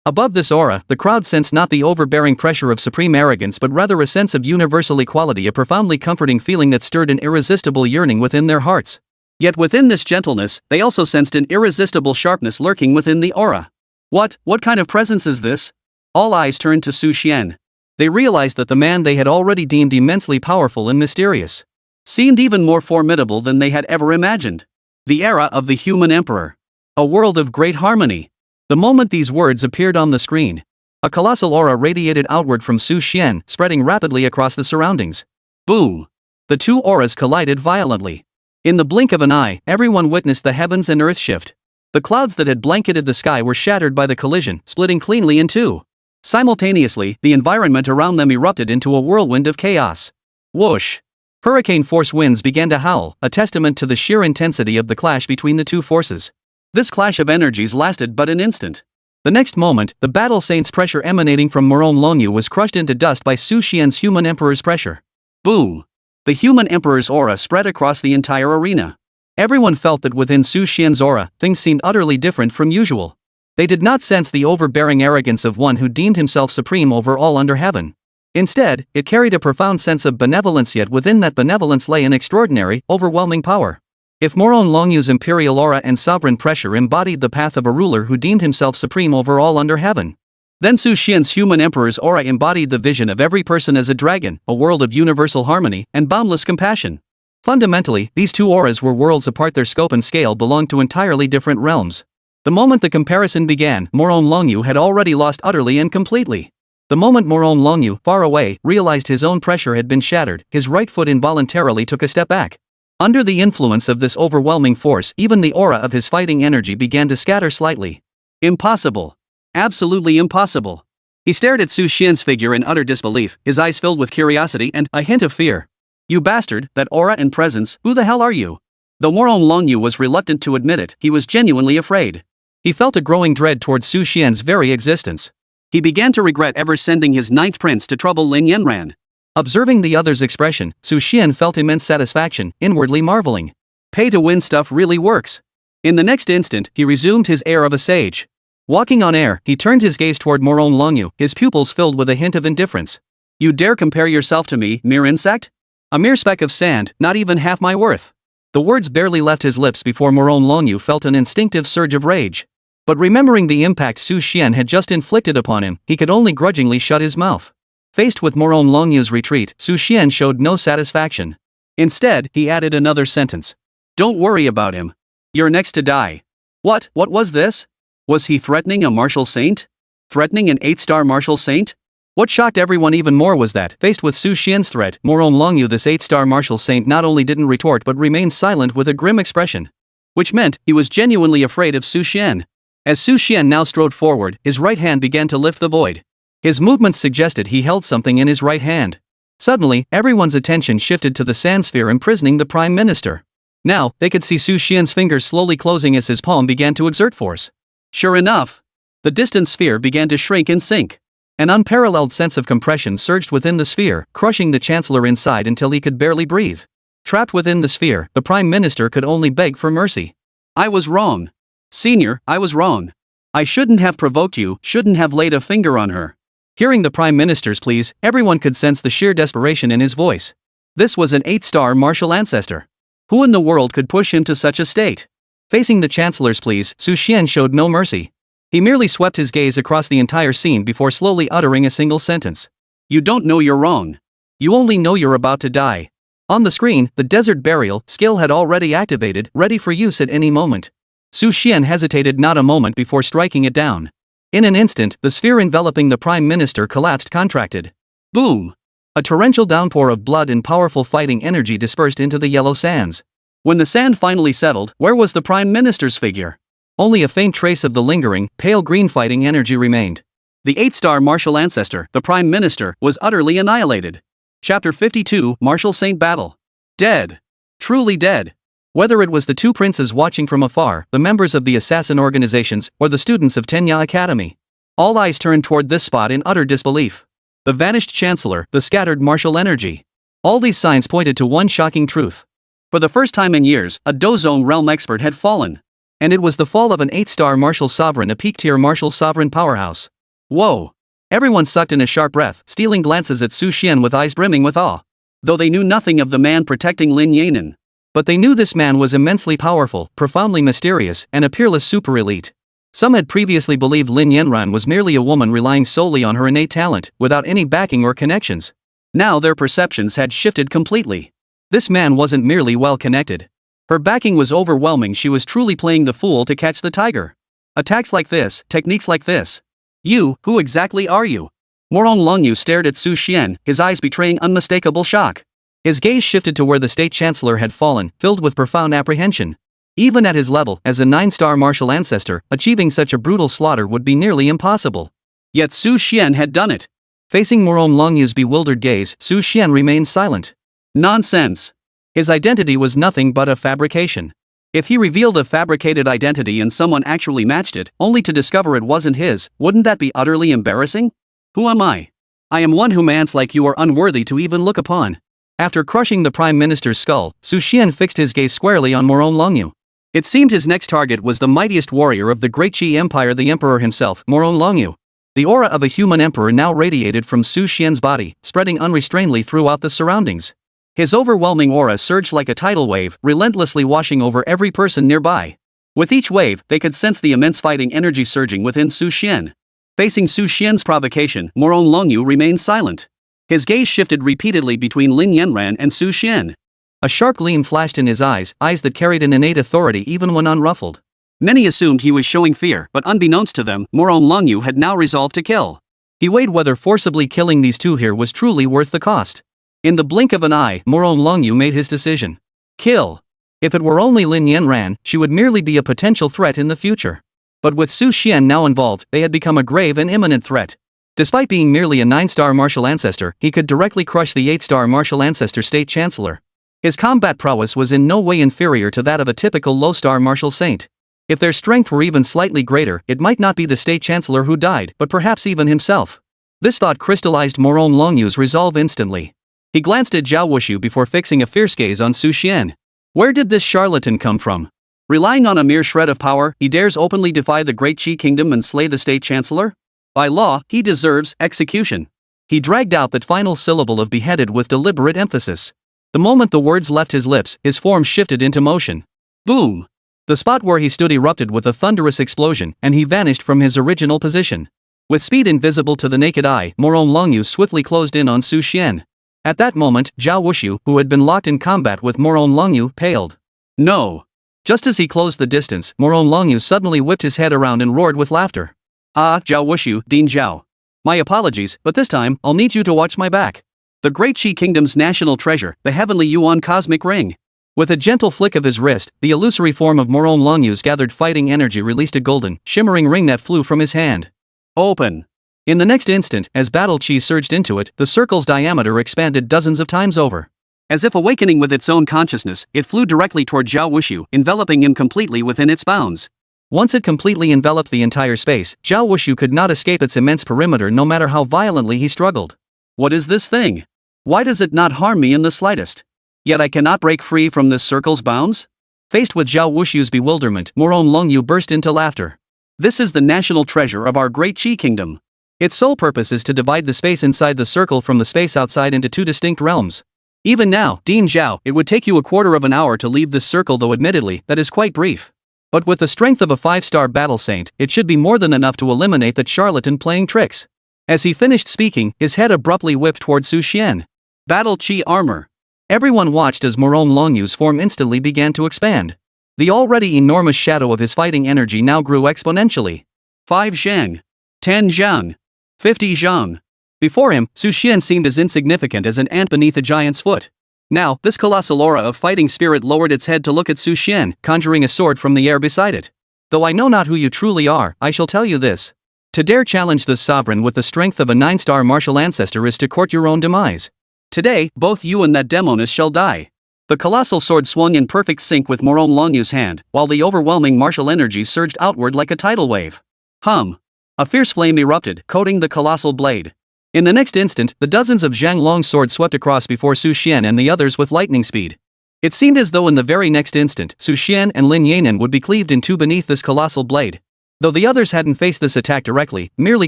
B: Above this aura, the crowd sensed not the overbearing pressure of supreme arrogance but rather a sense of universal equality, a profoundly comforting feeling that stirred an irresistible yearning within their hearts. Yet within this gentleness, they also sensed an irresistible sharpness lurking within the aura. What kind of presence is this? All eyes turned to Su Xian. They realized that the man they had already deemed immensely powerful and mysterious seemed even more formidable than they had ever imagined. The era of the human emperor. A world of great harmony. The moment these words appeared on the screen, a colossal aura radiated outward from Su Xian, spreading rapidly across the surroundings. Boom! The 2 auras collided violently. In the blink of an eye, everyone witnessed the heavens and earth shift. The clouds that had blanketed the sky were shattered by the collision, splitting cleanly in 2. Simultaneously, the environment around them erupted into a whirlwind of chaos. Whoosh! Hurricane-force winds began to howl, a testament to the sheer intensity of the clash between the 2 forces. This clash of energies lasted but an instant. The next moment, the battle saint's pressure emanating from Moron Longyu was crushed into dust by Su Xian's human emperor's pressure. Boom! The human emperor's aura spread across the entire arena. Everyone felt that within Su Xian's aura, things seemed utterly different from usual. They did not sense the overbearing arrogance of one who deemed himself supreme over all under heaven. Instead, it carried a profound sense of benevolence, yet within that benevolence lay an extraordinary, overwhelming power. If Moron Longyu's imperial aura and sovereign pressure embodied the path of a ruler who deemed himself supreme over all under heaven, then Su Xian's human emperor's aura embodied the vision of every person as a dragon, a world of universal harmony and boundless compassion. Fundamentally, these 2 auras were worlds apart. Their scope and scale belonged to entirely different realms. The moment the comparison began, Moron Longyu had already lost utterly and completely. The moment Moron Longyu, far away, realized his own pressure had been shattered, his right foot involuntarily took a step back. Under the influence of this overwhelming force, even the aura of his fighting energy began to scatter slightly. Impossible. Absolutely impossible. He stared at Su Xian's figure in utter disbelief, his eyes filled with curiosity and a hint of fear. You bastard, that aura and presence, who the hell are you? Though Moron Longyu was reluctant to admit it, he was genuinely afraid. He felt a growing dread towards Su Xian's very existence. He began to regret ever sending his 9th prince to trouble Lin Yanran. Observing the other's expression, Su Xian felt immense satisfaction, inwardly marveling. Pay-to-win stuff really works. In the next instant, he resumed his air of a sage. Walking on air, he turned his gaze toward Moron Longyu, his pupils filled with a hint of indifference. You dare compare yourself to me, mere insect? A mere speck of sand, not even half my worth. The words barely left his lips before Moron Longyu felt an instinctive surge of rage. But remembering the impact Su Xian had just inflicted upon him, he could only grudgingly shut his mouth. Faced with Moron Longyu's retreat, Su Xian showed no satisfaction. Instead, he added another sentence. Don't worry about him. You're next to die. What was this? Was he threatening a martial saint? Threatening an 8-star martial saint? What shocked everyone even more was that, faced with Su Xian's threat, Moron Longyu, this 8-star martial saint, not only didn't retort but remained silent with a grim expression. Which meant, he was genuinely afraid of Su Xian. As Su Xian now strode forward, his right hand began to lift the void. His movements suggested he held something in his right hand. Suddenly, everyone's attention shifted to the sand sphere imprisoning the Prime Minister. Now, they could see Su Xian's fingers slowly closing as his palm began to exert force. Sure enough, the distant sphere began to shrink and sink. An unparalleled sense of compression surged within the sphere, crushing the Chancellor inside until he could barely breathe. Trapped within the sphere, the Prime Minister could only beg for mercy. I was wrong. Senior, I was wrong. I shouldn't have provoked you, shouldn't have laid a finger on her. Hearing the Prime Minister's pleas, everyone could sense the sheer desperation in his voice. This was an 8-star martial ancestor. Who in the world could push him to such a state? Facing the Chancellor's pleas, Su Xian showed no mercy. He merely swept his gaze across the entire scene before slowly uttering a single sentence. You don't know you're wrong. You only know you're about to die. On the screen, the desert burial skill had already activated, ready for use at any moment. Su Xian hesitated not a moment before striking it down. In an instant, the sphere enveloping the Prime Minister collapsed contracted. Boom! A torrential downpour of blood and powerful fighting energy dispersed into the yellow sands. When the sand finally settled, where was the Prime Minister's figure? Only a faint trace of the lingering, pale green fighting energy remained. The 8-star martial ancestor, the Prime Minister, was utterly annihilated. Chapter 52, Martial Saint Battle. Dead. Truly dead. Whether it was the two princes watching from afar, the members of the assassin organizations, or the students of Tenya Academy, all eyes turned toward this spot in utter disbelief. The vanished Chancellor, the scattered martial energy. All these signs pointed to one shocking truth. For the first time in years, a Dozone realm expert had fallen. And it was the fall of an 8-star martial sovereign, a peak-tier martial sovereign powerhouse. Whoa! Everyone sucked in a sharp breath, stealing glances at Su Xian with eyes brimming with awe. Though they knew nothing of the man protecting Lin Yanan. But they knew this man was immensely powerful, profoundly mysterious, and a peerless super elite. Some had previously believed Lin Yanran was merely a woman relying solely on her innate talent, without any backing or connections. Now their perceptions had shifted completely. This man wasn't merely well-connected. Her backing was overwhelming. She was truly playing the fool to catch the tiger. Attacks like this, techniques like this. You, who exactly are you? Morong Longyu stared at Su Xian, his eyes betraying unmistakable shock. His gaze shifted to where the State Chancellor had fallen, filled with profound apprehension. Even at his level, as a 9-star martial ancestor, achieving such a brutal slaughter would be nearly impossible. Yet Su Xian had done it. Facing Morong Longyu's bewildered gaze, Su Xian remained silent. Nonsense. His identity was nothing but a fabrication. If he revealed a fabricated identity and someone actually matched it, only to discover it wasn't his, wouldn't that be utterly embarrassing? Who am I? I am one whom ants like you are unworthy to even look upon. After crushing the Prime Minister's skull, Su Xian fixed his gaze squarely on Morong Longyu. It seemed his next target was the mightiest warrior of the Great Qi Empire, the Emperor himself, Morong Longyu. The aura of a human emperor now radiated from Su Xian's body, spreading unrestrainedly throughout the surroundings. His overwhelming aura surged like a tidal wave, relentlessly washing over every person nearby. With each wave, they could sense the immense fighting energy surging within Su Xian. Facing Su Xian's provocation, Morong Longyu remained silent. His gaze shifted repeatedly between Lin Yanran and Su Xian. A sharp gleam flashed in his eyes that carried an innate authority even when unruffled. Many assumed he was showing fear, but unbeknownst to them, Morong Longyu had now resolved to kill. He weighed whether forcibly killing these two here was truly worth the cost. In the blink of an eye, Morong Longyu made his decision. Kill. If it were only Lin Yanran, she would merely be a potential threat in the future. But with Su Xian now involved, they had become a grave and imminent threat. Despite being merely a 9-star martial ancestor, he could directly crush the 8-star martial ancestor State Chancellor. His combat prowess was in no way inferior to that of a typical low-star martial saint. If their strength were even slightly greater, it might not be the State Chancellor who died, but perhaps even himself. This thought crystallized Morong Longyu's resolve instantly. He glanced at Zhao Wushu before fixing a fierce gaze on Su Xian. Where did this charlatan come from? Relying on a mere shred of power, he dares openly defy the Great Qi Kingdom and slay the State Chancellor? By law, he deserves execution. He dragged out that final syllable of beheaded with deliberate emphasis. The moment the words left his lips, his form shifted into motion. Boom! The spot where he stood erupted with a thunderous explosion, and he vanished from his original position. With speed invisible to the naked eye, Morong Longyu swiftly closed in on Su Xian. At that moment, Zhao Wushu, who had been locked in combat with Morong Longyu, paled. No! Just as he closed the distance, Morong Longyu suddenly whipped his head around and roared with laughter. Ah, Zhao Wushu, Dean Zhao. My apologies, but this time, I'll need you to watch my back. The Great Qi Kingdom's national treasure, the heavenly Yuan cosmic ring. With a gentle flick of his wrist, the illusory form of Morone Longyu's gathered fighting energy released a golden, shimmering ring that flew from his hand. Open! In the next instant, as battle chi surged into it, the circle's diameter expanded dozens of times over. As if awakening with its own consciousness, it flew directly toward Zhao Wushu, enveloping him completely within its bounds. Once it completely enveloped the entire space, Zhao Wushu could not escape its immense perimeter no matter how violently he struggled. What is this thing? Why does it not harm me in the slightest? Yet I cannot break free from this circle's bounds? Faced with Zhao Wushu's bewilderment, Morone Longyu burst into laughter. This is the national treasure of our great Qi kingdom. Its sole purpose is to divide the space inside the circle from the space outside into two distinct realms. Even now, Dean Zhao, it would take you a quarter of an hour to leave this circle, though admittedly, that is quite brief. But with the strength of a 5-star battle saint, it should be more than enough to eliminate that charlatan playing tricks. As he finished speaking, his head abruptly whipped toward Su Xian. Battle Qi armor. Everyone watched as Morone Longyu's form instantly began to expand. The already enormous shadow of his fighting energy now grew exponentially. 5 zhang. 10 zhang. 50 zhang. Before him, Su Xian seemed as insignificant as an ant beneath a giant's foot. Now, this colossal aura of fighting spirit lowered its head to look at Su Xian, conjuring a sword from the air beside it. Though I know not who you truly are, I shall tell you this. To dare challenge this sovereign with the strength of a 9-star martial ancestor is to court your own demise. Today, both you and that demoness shall die. The colossal sword swung in perfect sync with Morone Longyu's hand, while the overwhelming martial energy surged outward like a tidal wave. Hum! A fierce flame erupted, coating the colossal blade. In the next instant, the dozens of Zhang Long's swords swept across before Su Xian and the others with lightning speed. It seemed as though in the very next instant, Su Xian and Lin Yanan would be cleaved in two beneath this colossal blade. Though the others hadn't faced this attack directly, merely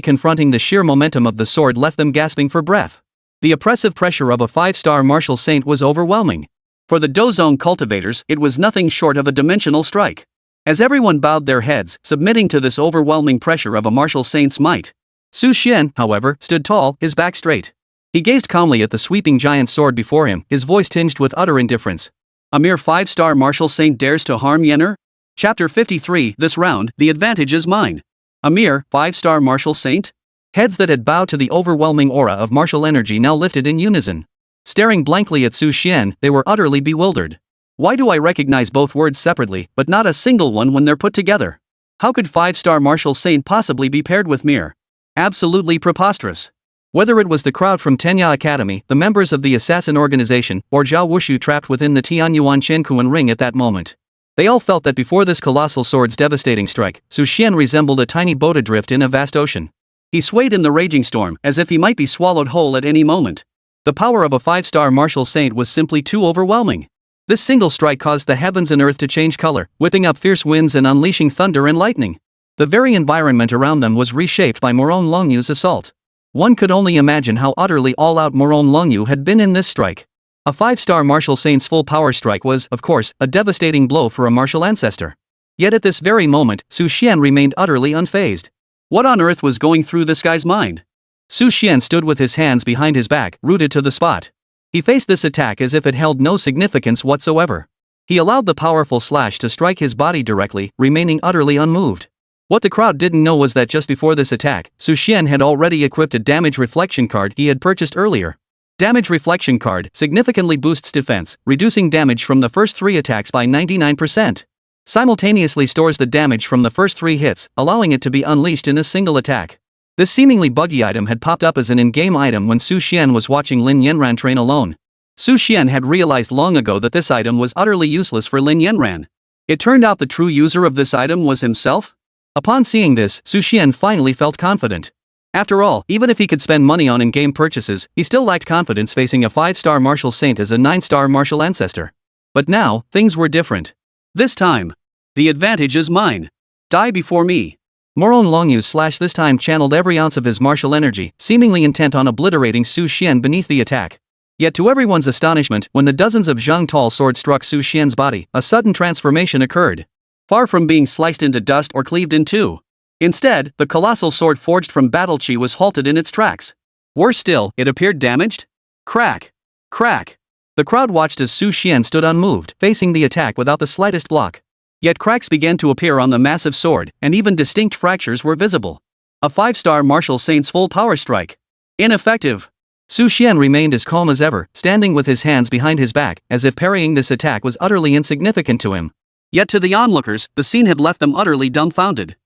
B: confronting the sheer momentum of the sword left them gasping for breath. The oppressive pressure of a 5-star martial saint was overwhelming. For the Dozong cultivators, it was nothing short of a dimensional strike. As everyone bowed their heads, submitting to this overwhelming pressure of a martial saint's might, Su Xian, however, stood tall, his back straight. He gazed calmly at the sweeping giant sword before him, his voice tinged with utter indifference. A mere 5-star martial saint dares to harm Yenner? Chapter 53. This round, the advantage is mine. A mere 5-star martial saint? Heads that had bowed to the overwhelming aura of martial energy now lifted in unison. Staring blankly at Su Xian, they were utterly bewildered. Why do I recognize both words separately, but not a single one when they're put together? How could 5-star martial saint possibly be paired with mere? Absolutely preposterous. Whether it was the crowd from Tenya Academy, the members of the assassin organization, or Zhao Wushu trapped within the Tianyuan Chenkuan ring at that moment, they all felt that before this colossal sword's devastating strike, Su Xian resembled a tiny boat adrift in a vast ocean. He swayed in the raging storm, as if he might be swallowed whole at any moment. The power of a 5-star martial saint was simply too overwhelming. This single strike caused the heavens and earth to change color, whipping up fierce winds and unleashing thunder and lightning. The very environment around them was reshaped by Morone Longyu's assault. One could only imagine how utterly all-out Morone Longyu had been in this strike. A 5-star martial saint's full power strike was, of course, a devastating blow for a martial ancestor. Yet at this very moment, Su Xian remained utterly unfazed. What on earth was going through this guy's mind? Su Xian stood with his hands behind his back, rooted to the spot. He faced this attack as if it held no significance whatsoever. He allowed the powerful slash to strike his body directly, remaining utterly unmoved. What the crowd didn't know was that just before this attack, Su Xian had already equipped a damage reflection card he had purchased earlier. Damage reflection card significantly boosts defense, reducing damage from the first 3 attacks by 99%. Simultaneously stores the damage from the first 3 hits, allowing it to be unleashed in a single attack. This seemingly buggy item had popped up as an in-game item when Su Xian was watching Lin Yanran train alone. Su Xian had realized long ago that this item was utterly useless for Lin Yanran. It turned out the true user of this item was himself? Upon seeing this, Su Xian finally felt confident. After all, even if he could spend money on in-game purchases, he still lacked confidence facing a 5-star martial saint as a 9-star martial ancestor. But now, things were different. This time, the advantage is mine. Die before me. Morone Longyu's slash this time channeled every ounce of his martial energy, seemingly intent on obliterating Su Xian beneath the attack. Yet to everyone's astonishment, when the dozens of Zhang Tall swords struck Su Xian's body, a sudden transformation occurred. Far from being sliced into dust or cleaved in two. Instead, the colossal sword forged from battle chi was halted in its tracks. Worse still, it appeared damaged. Crack! Crack! The crowd watched as Su Xian stood unmoved, facing the attack without the slightest block. Yet cracks began to appear on the massive sword, and even distinct fractures were visible. A 5-star martial saint's full power strike. Ineffective. Su Xian remained as calm as ever, standing with his hands behind his back, as if parrying this attack was utterly insignificant to him. Yet to the onlookers, the scene had left them utterly dumbfounded.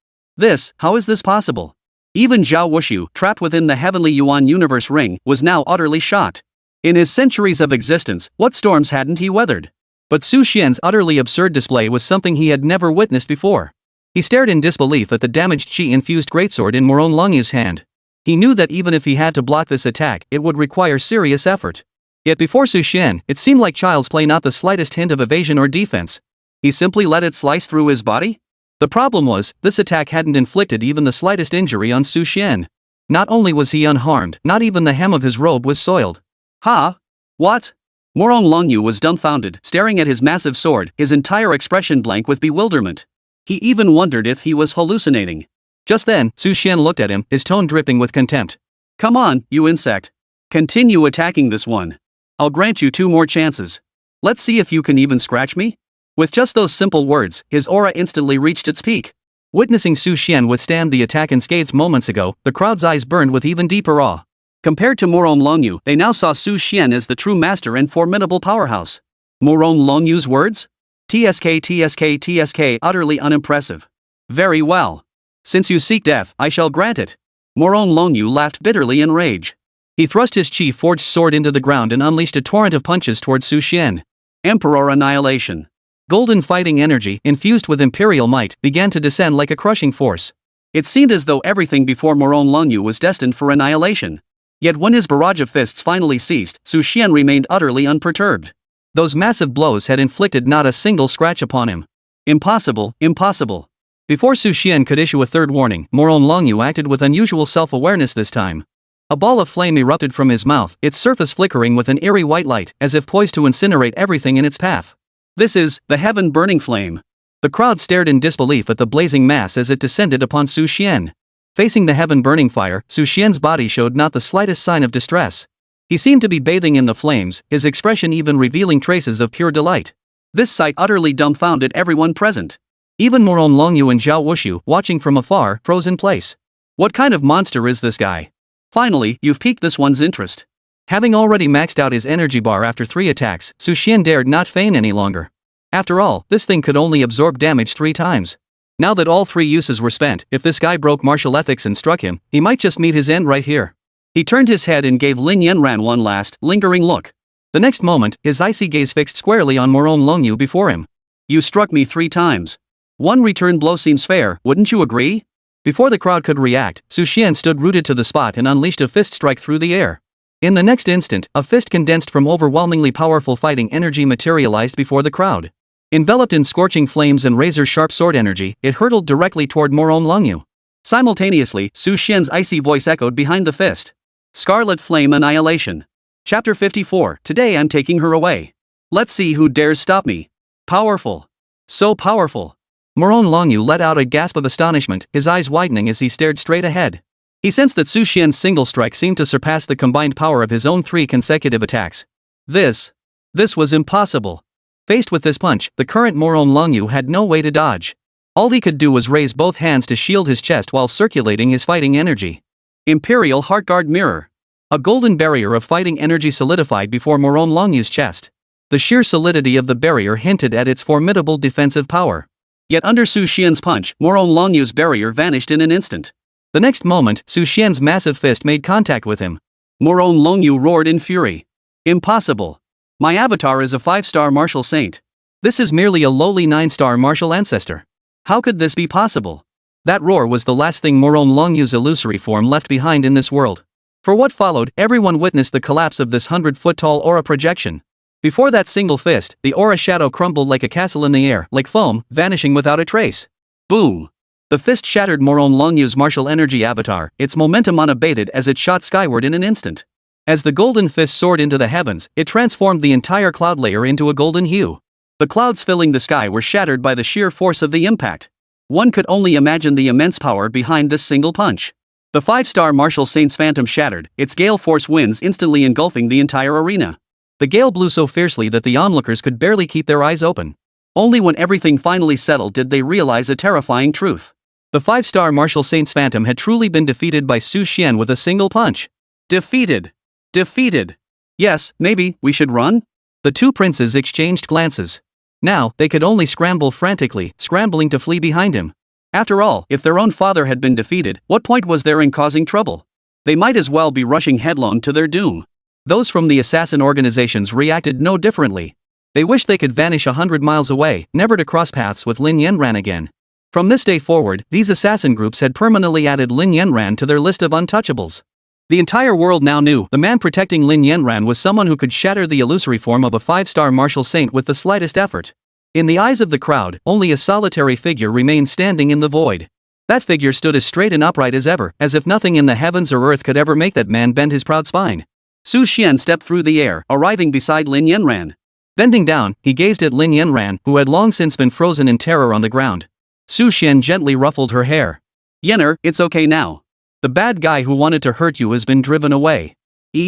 B: How is this possible? Even Zhao Wushu, trapped within the heavenly Yuan universe ring, was now utterly shocked. In his centuries of existence, what storms hadn't he weathered? But Su Xian's utterly absurd display was something he had never witnessed before. He stared in disbelief at the damaged chi-infused greatsword in Moron Longyu's hand. He knew that even if he had to block this attack, it would require serious effort. Yet before Su Xian, it seemed like child's play, not the slightest hint of evasion or defense. He simply let it slice through his body? The problem was, this attack hadn't inflicted even the slightest injury on Su Xian. Not only was he unharmed, not even the hem of his robe was soiled. Ha? What? Moron Longyu was dumbfounded, staring at his massive sword, his entire expression blank with bewilderment. He even wondered if he was hallucinating. Just then, Su Xian looked at him, his tone dripping with contempt. Come on, you insect. Continue attacking this one. I'll grant you 2 more chances. Let's see if you can even scratch me? With just those simple words, his aura instantly reached its peak. Witnessing Su Xian withstand the attack unscathed moments ago, the crowd's eyes burned with even deeper awe. Compared to Moron Longyu, they now saw Su Xian as the true master and formidable powerhouse. Moron Longyu's words? TSK, utterly unimpressive. Very well. Since you seek death, I shall grant it. Moron Longyu laughed bitterly in rage. He thrust his chi-forged sword into the ground and unleashed a torrent of punches towards Su Xian. Emperor Annihilation. Golden fighting energy, infused with imperial might, began to descend like a crushing force. It seemed as though everything before Moron Longyu was destined for annihilation. Yet when his barrage of fists finally ceased, Su Xian remained utterly unperturbed. Those massive blows had inflicted not a single scratch upon him. Impossible. Before Su Xian could issue a third warning, Moron Longyu acted with unusual self-awareness this time. A ball of flame erupted from his mouth, its surface flickering with an eerie white light, as if poised to incinerate everything in its path. This is the heaven-burning flame. The crowd stared in disbelief at the blazing mass as it descended upon Su Xian. Facing the heaven-burning fire, Su Xian's body showed not the slightest sign of distress. He seemed to be bathing in the flames, his expression even revealing traces of pure delight. This sight utterly dumbfounded everyone present. Even Moron Longyu and Zhao Wushu, watching from afar, froze in place. What kind of monster is this guy? Finally, you've piqued this one's interest. Having already maxed out his energy bar after 3 attacks, Su Xian dared not feign any longer. After all, this thing could only absorb damage 3 times. Now that all 3 uses were spent, if this guy broke martial ethics and struck him, he might just meet his end right here. He turned his head and gave Lin Yanran one last, lingering look. The next moment, his icy gaze fixed squarely on Moron Longyu before him. You struck me 3 times. 1 return blow seems fair, wouldn't you agree? Before the crowd could react, Su Xian stood rooted to the spot and unleashed a fist strike through the air. In the next instant, a fist condensed from overwhelmingly powerful fighting energy materialized before the crowd. Enveloped in scorching flames and razor-sharp sword energy, it hurtled directly toward Moron Longyu. Simultaneously, Su Xian's icy voice echoed behind the fist. Scarlet Flame Annihilation. Chapter 54. Today I'm taking her away. Let's see who dares stop me. Powerful. So powerful. Moron Longyu let out a gasp of astonishment, his eyes widening as he stared straight ahead. He sensed that Su Xian's single strike seemed to surpass the combined power of his own 3 consecutive attacks. This was impossible. Faced with this punch, the current Moron Longyu had no way to dodge. All he could do was raise both hands to shield his chest while circulating his fighting energy. Imperial Heartguard Mirror. A golden barrier of fighting energy solidified before Moron Longyu's chest. The sheer solidity of the barrier hinted at its formidable defensive power. Yet under Su Xian's punch, Moron Longyu's barrier vanished in an instant. The next moment, Su Xian's massive fist made contact with him. Moron Longyu roared in fury. Impossible. My avatar is a 5-star martial saint. This is merely a lowly 9-star martial ancestor. How could this be possible? That roar was the last thing Moron Longyu's illusory form left behind in this world. For what followed, everyone witnessed the collapse of this 100-foot-tall aura projection. Before that single fist, the aura shadow crumbled like a castle in the air, like foam, vanishing without a trace. Boom! The fist shattered Moron Longyu's martial energy avatar, its momentum unabated as it shot skyward in an instant. As the golden fist soared into the heavens, it transformed the entire cloud layer into a golden hue. The clouds filling the sky were shattered by the sheer force of the impact. One could only imagine the immense power behind this single punch. The 5-star martial saint's phantom shattered, its gale force winds instantly engulfing the entire arena. The gale blew so fiercely that the onlookers could barely keep their eyes open. Only when everything finally settled did they realize a terrifying truth. The 5-star martial saint's phantom had truly been defeated by Su Xian with a single punch. Defeated. Defeated. Yes, maybe we should run?
A: The two princes exchanged glances. Now, they could only scramble frantically, scrambling to flee behind him.
B: After all, if their own father had been defeated, what point was there in causing trouble? They might as well be rushing headlong to their doom.
A: Those from the assassin organizations reacted no differently. They wished they could vanish 100 miles away, never to cross paths with Lin Yanran again. From this day forward, these assassin groups had permanently added Lin Yanran to their list of untouchables. The entire world now knew the man protecting Lin Yanran was someone who could shatter the illusory form of a 5-star martial saint with the slightest effort. In the eyes of the crowd, only a solitary figure remained standing in the void. That figure stood as straight and upright as ever, as if nothing in the heavens or earth could ever make that man bend his proud spine.
B: Su Xian stepped through the air, arriving beside Lin Yanran.
A: Bending down, he gazed at Lin Yanran, who had long since been frozen in terror on the ground. Su Xian gently ruffled her hair.
B: Yener, it's okay now. The bad guy who wanted to hurt you has been driven away.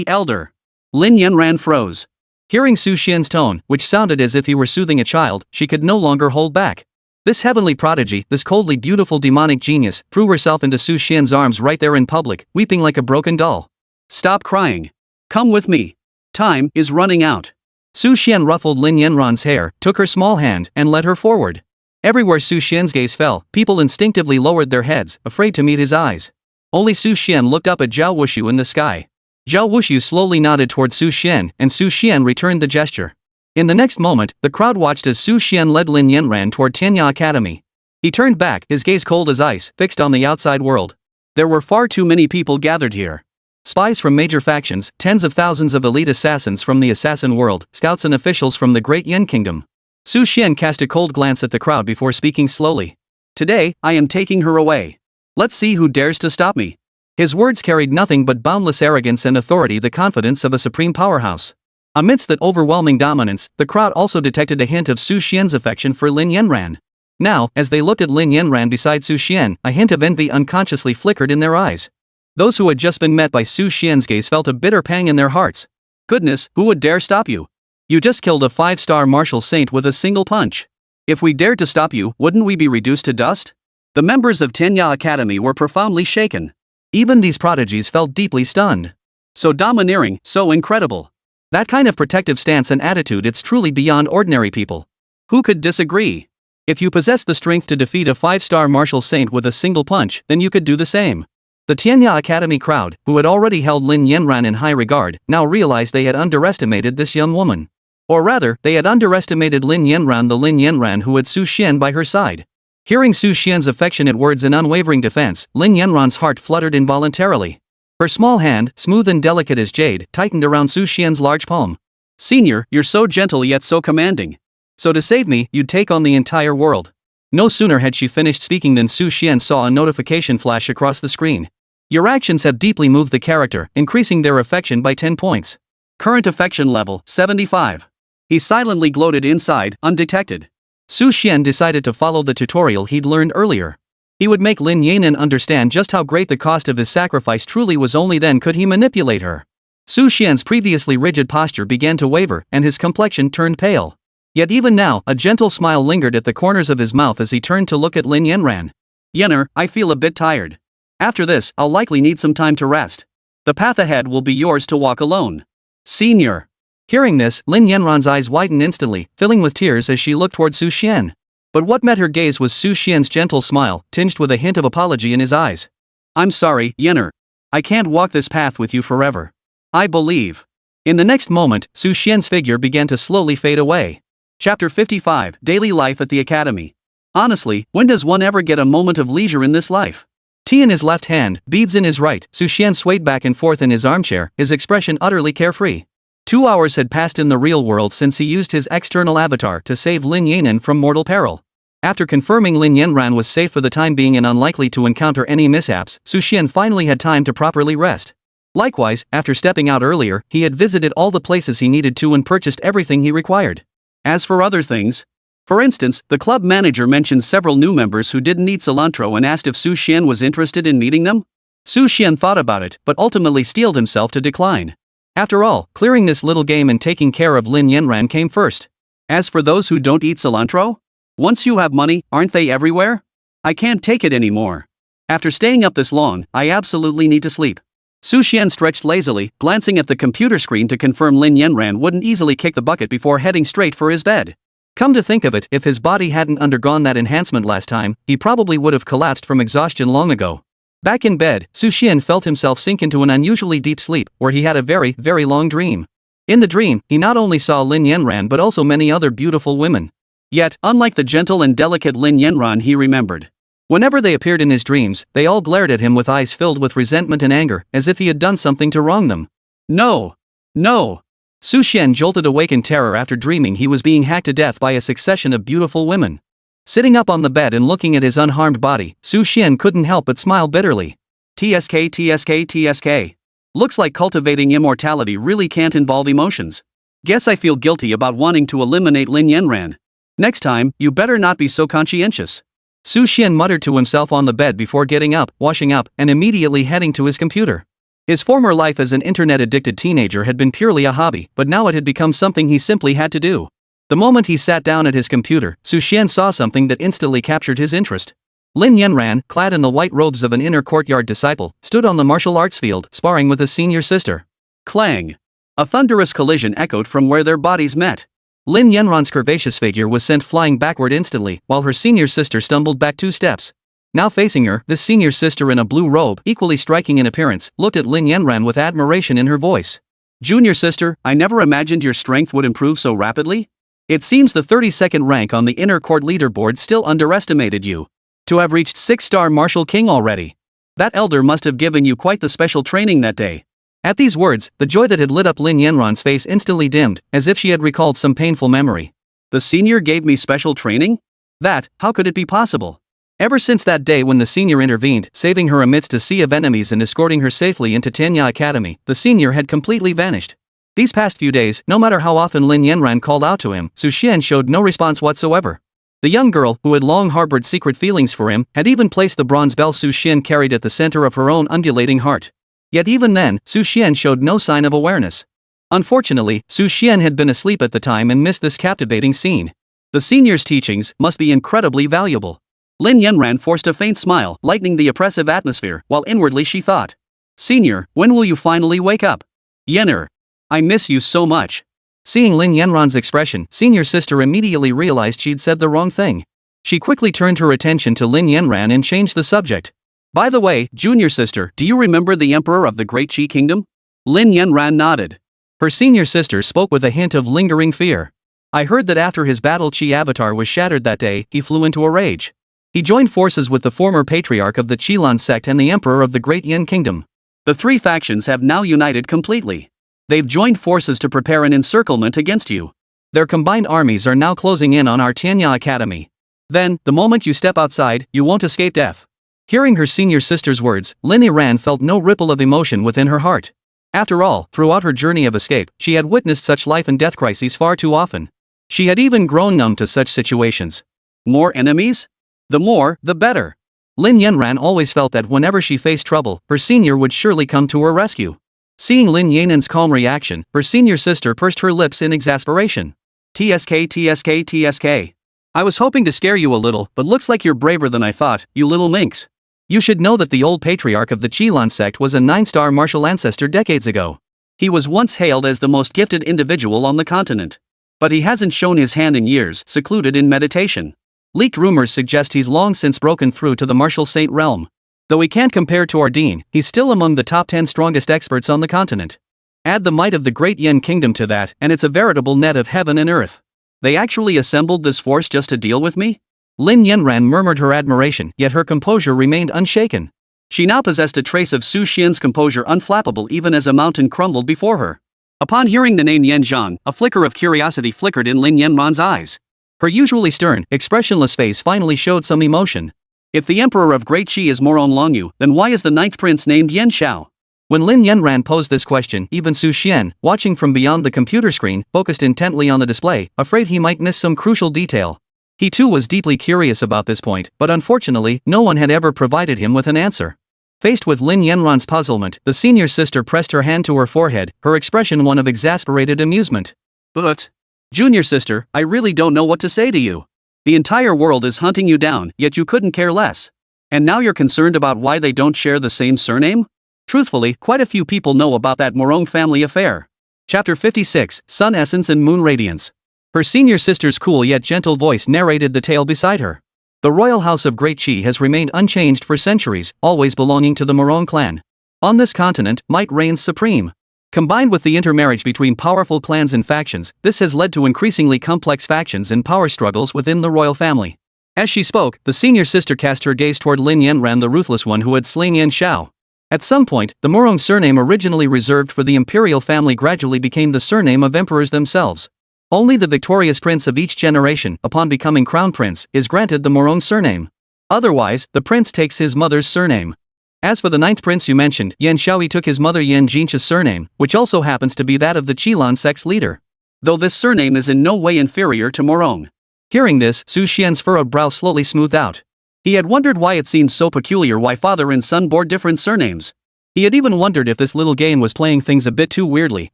B: Elder. Lin Yanran froze.
A: Hearing Su Xian's tone, which sounded as if he were soothing a child, she could no longer hold back. This heavenly prodigy, this coldly beautiful demonic genius, threw herself into Su Xian's arms right there in public, weeping like a broken doll.
B: Stop crying. Come with me. Time is running out.
A: Su Xian ruffled Lin Yanran's hair, took her small hand, and led her forward. Everywhere Su Xian's gaze fell, people instinctively lowered their heads, afraid to meet his eyes. Only Su Xian looked up at Zhao Wushu in the sky. Zhao Wushu slowly nodded toward Su Xian, and Su Xian returned the gesture. In the next moment, the crowd watched as Su Xian led Lin Yanran toward Tianya Academy. He turned back, his gaze cold as ice, fixed on the outside world.
B: There were far too many people gathered here.
A: Spies from major factions, tens of thousands of elite assassins from the assassin world, scouts and officials from the Great Yin Kingdom. Su Xian cast a cold glance at the crowd before speaking slowly.
B: Today, I am taking her away. Let's see who dares to stop me.
A: His words carried nothing but boundless arrogance and authority, the confidence of a supreme powerhouse. Amidst that overwhelming dominance, the crowd also detected a hint of Su Xian's affection for Lin Yanran. Now, as they looked at Lin Yanran beside Su Xian, a hint of envy unconsciously flickered in their eyes. Those who had just been met by Su Xian's gaze felt a bitter pang in their hearts.
B: Goodness, who would dare stop you? You just killed a 5-star martial saint with a single punch. If we dared to stop you, wouldn't we be reduced to dust? The members of Tianya Academy were profoundly shaken.
A: Even these prodigies felt deeply stunned.
B: So domineering, so incredible.
A: That kind of protective stance and attitude, it's truly beyond ordinary people.
B: Who could disagree?
A: If you possess the strength to defeat a 5-star martial saint with a single punch, then you could do the same. The Tianya Academy crowd, who had already held Lin Yanran in high regard, now realized they had underestimated this young woman. Or rather, they had underestimated Lin Yanran, the Lin Yanran who had Su Xian by her side. Hearing Su Xian's affectionate words and unwavering defense, Lin Yanran's heart fluttered involuntarily. Her small hand, smooth and delicate as jade, tightened around Su Xian's large palm.
B: Senior, you're so gentle yet so commanding.
A: So to save me, you'd take on the entire world. No sooner had she finished speaking than Su Xian saw a notification flash across the screen. Your actions have deeply moved the character, increasing their affection by 10 points.
B: Current affection level, 75. He silently gloated inside, undetected.
A: Su Xian decided to follow the tutorial he'd learned earlier. He would make Lin Yanran understand just how great the cost of his sacrifice truly was. Only then could he manipulate her. Su Xian's previously rigid posture began to waver, and his complexion turned pale. Yet even now, a gentle smile lingered at the corners of his mouth as he turned to look at Lin Yanran.
B: Yener, I feel a bit tired. After this, I'll likely need some time to rest. The path ahead will be yours to walk alone. Senior.
A: Hearing this, Lin Yanran's eyes widened instantly, filling with tears as she looked toward Su Xian. But what met her gaze was Su Xian's gentle smile, tinged with a hint of apology in his eyes.
B: I'm sorry, Yener. I can't walk this path with you forever. I believe.
A: In the next moment, Su Xian's figure began to slowly fade away.
B: Chapter 55, Daily Life at the Academy. Honestly, when does one ever get a moment of leisure in this life?
A: Tea in his left hand, beads in his right, Su Xian swayed back and forth in his armchair, his expression utterly carefree. 2 hours had passed in the real world since he used his external avatar to save Lin Yanran from mortal peril. After confirming Lin Yanran was safe for the time being and unlikely to encounter any mishaps, Su Xian finally had time to properly rest. Likewise, after stepping out earlier, he had visited all the places he needed to and purchased everything he required.
B: As for other things, for instance, the club manager mentioned several new members who didn't eat cilantro and asked if Su Xian was interested in meeting them. Su Xian thought about it, but ultimately steeled himself to decline. After all, clearing this little game and taking care of Lin Yanran came first. As for those who don't eat cilantro? Once you have money, aren't they everywhere? I can't take it anymore. After staying up this long, I absolutely need to sleep. Su Xian stretched lazily, glancing at the computer screen to confirm Lin Yanran wouldn't easily kick the bucket before heading straight for his bed. Come to think of it, if his body hadn't undergone that enhancement last time, he probably would have collapsed from exhaustion long ago. Back in bed, Su Xian felt himself sink into an unusually deep sleep, where he had a very, very long dream. In the dream, he not only saw Lin Yanran but also many other beautiful women. Yet, unlike the gentle and delicate Lin Yanran he remembered, whenever they appeared in his dreams, they all glared at him with eyes filled with resentment and anger, as if he had done something to wrong them. No! No! Su Xian jolted awake in terror after dreaming he was being hacked to death by a succession of beautiful women. Sitting up on the bed and looking at his unharmed body, Su Xian couldn't help but smile bitterly. TSK TSK TSK. Looks like cultivating immortality really can't involve emotions. Guess I feel guilty about wanting to eliminate Lin Yanran. Next time, you better not be so conscientious. Su Xian muttered to himself on the bed before getting up, washing up, and immediately heading to his computer. His former life as an internet-addicted teenager had been purely a hobby, but now it had become something he simply had to do. The moment he sat down at his computer, Su Xian saw something that instantly captured his interest. Lin Yanran, clad in the white robes of an inner courtyard disciple, stood on the martial arts field, sparring with his senior sister. Clang! A thunderous collision echoed from where their bodies met. Lin Yanran's curvaceous figure was sent flying backward instantly, while her senior sister stumbled back 2 steps. Now facing her, this senior sister in a blue robe, equally striking in appearance, looked at Lin Yanran with admiration in her voice. Junior sister, I never imagined your strength would improve so rapidly. It seems the 32nd rank on the inner court leaderboard still underestimated you. To have reached 6-star Martial King already. That elder must have given you quite the special training that day. At these words, the joy that had lit up Lin Yanran's face instantly dimmed, as if she had recalled some painful memory. The senior gave me special training? How could it be possible? Ever since that day when the senior intervened, saving her amidst a sea of enemies and escorting her safely into Tenya Academy, the senior had completely vanished. These past few days, no matter how often Lin Yanran called out to him, Su Xian showed no response whatsoever. The young girl, who had long harbored secret feelings for him, had even placed the bronze bell Su Xian carried at the center of her own undulating heart. Yet even then, Su Xian showed no sign of awareness. Unfortunately, Su Xian had been asleep at the time and missed this captivating scene. The senior's teachings must be incredibly valuable. Lin Yanran forced a faint smile, lightening the oppressive atmosphere, while inwardly she thought. Senior, when will you finally wake up? Yener. I miss you so much. Seeing Lin Yanran's expression, senior sister immediately realized she'd said the wrong thing. She quickly turned her attention to Lin Yanran and changed the subject. By the way, junior sister, do you remember the emperor of the Great Qi Kingdom? Lin Yanran nodded. Her senior sister spoke with a hint of lingering fear. I heard that after his battle Qi avatar was shattered that day, he flew into a rage. He joined forces with the former patriarch of the Qilan sect and the emperor of the Great Yin Kingdom. The 3 factions have now united completely. They've joined forces to prepare an encirclement against you. Their combined armies are now closing in on our Tenya Academy. Then, the moment you step outside, you won't escape death. Hearing her senior sister's words, Lin Yanran felt no ripple of emotion within her heart. After all, throughout her journey of escape, she had witnessed such life and death crises far too often. She had even grown numb to such situations. More enemies? The more, the better. Lin Yanran always felt that whenever she faced trouble, her senior would surely come to her rescue. Seeing Lin Yanran's calm reaction, her senior sister pursed her lips in exasperation. TSK TSK TSK. I was hoping to scare you a little, but looks like you're braver than I thought, you little minx. You should know that the old patriarch of the Qilan sect was a 9-star martial ancestor decades ago. He was once hailed as the most gifted individual on the continent. But he hasn't shown his hand in years, secluded in meditation. Leaked rumors suggest he's long since broken through to the martial saint realm. Though he can't compare to our dean, he's still among the top 10 strongest experts on the continent. Add the might of the Great Yin Kingdom to that, and it's a veritable net of heaven and earth. They actually assembled this force just to deal with me? Lin Yanran murmured her admiration, yet her composure remained unshaken. She now possessed a trace of Su Xian's composure unflappable even as a mountain crumbled before her. Upon hearing the name Yan Zhang, a flicker of curiosity flickered in Lin Yanran's eyes. Her usually stern, expressionless face finally showed some emotion. If the Emperor of Great Qi is Moron Longyu, then why is the 9th prince named Yan Xiao? When Lin Yanran posed this question, even Su Xian, watching from beyond the computer screen, focused intently on the display, afraid he might miss some crucial detail. He too was deeply curious about this point, but unfortunately, no one had ever provided him with an answer. Faced with Lin Yanran's puzzlement, the senior sister pressed her hand to her forehead, her expression one of exasperated amusement. But, junior sister, I really don't know what to say to you. The entire world is hunting you down, yet you couldn't care less. And now you're concerned about why they don't share the same surname? Truthfully, quite a few people know about that Morong family affair. Chapter 56, Sun Essence and Moon Radiance. Her senior sister's cool yet gentle voice narrated the tale beside her. The royal house of Great Qi has remained unchanged for centuries, always belonging to the Morong clan. On this continent, might reigns supreme. Combined with the intermarriage between powerful clans and factions, this has led to increasingly complex factions and power struggles within the royal family. As she spoke, the senior sister cast her gaze toward Lin Yanran, the ruthless one who had slain Yan Xiao. At some point, the Morong surname originally reserved for the imperial family gradually became the surname of emperors themselves. Only the victorious prince of each generation, upon becoming crown prince, is granted the Morong surname. Otherwise, the prince takes his mother's surname. As for the ninth prince you mentioned, Yan Xiaoyi took his mother Yan Jincha's surname, which also happens to be that of the Qilan sect's leader. Though this surname is in no way inferior to Morong. Hearing this, Su Xian's furrowed brow slowly smoothed out. He had wondered why it seemed so peculiar why father and son bore different surnames. He had even wondered if this little Gain was playing things a bit too weirdly,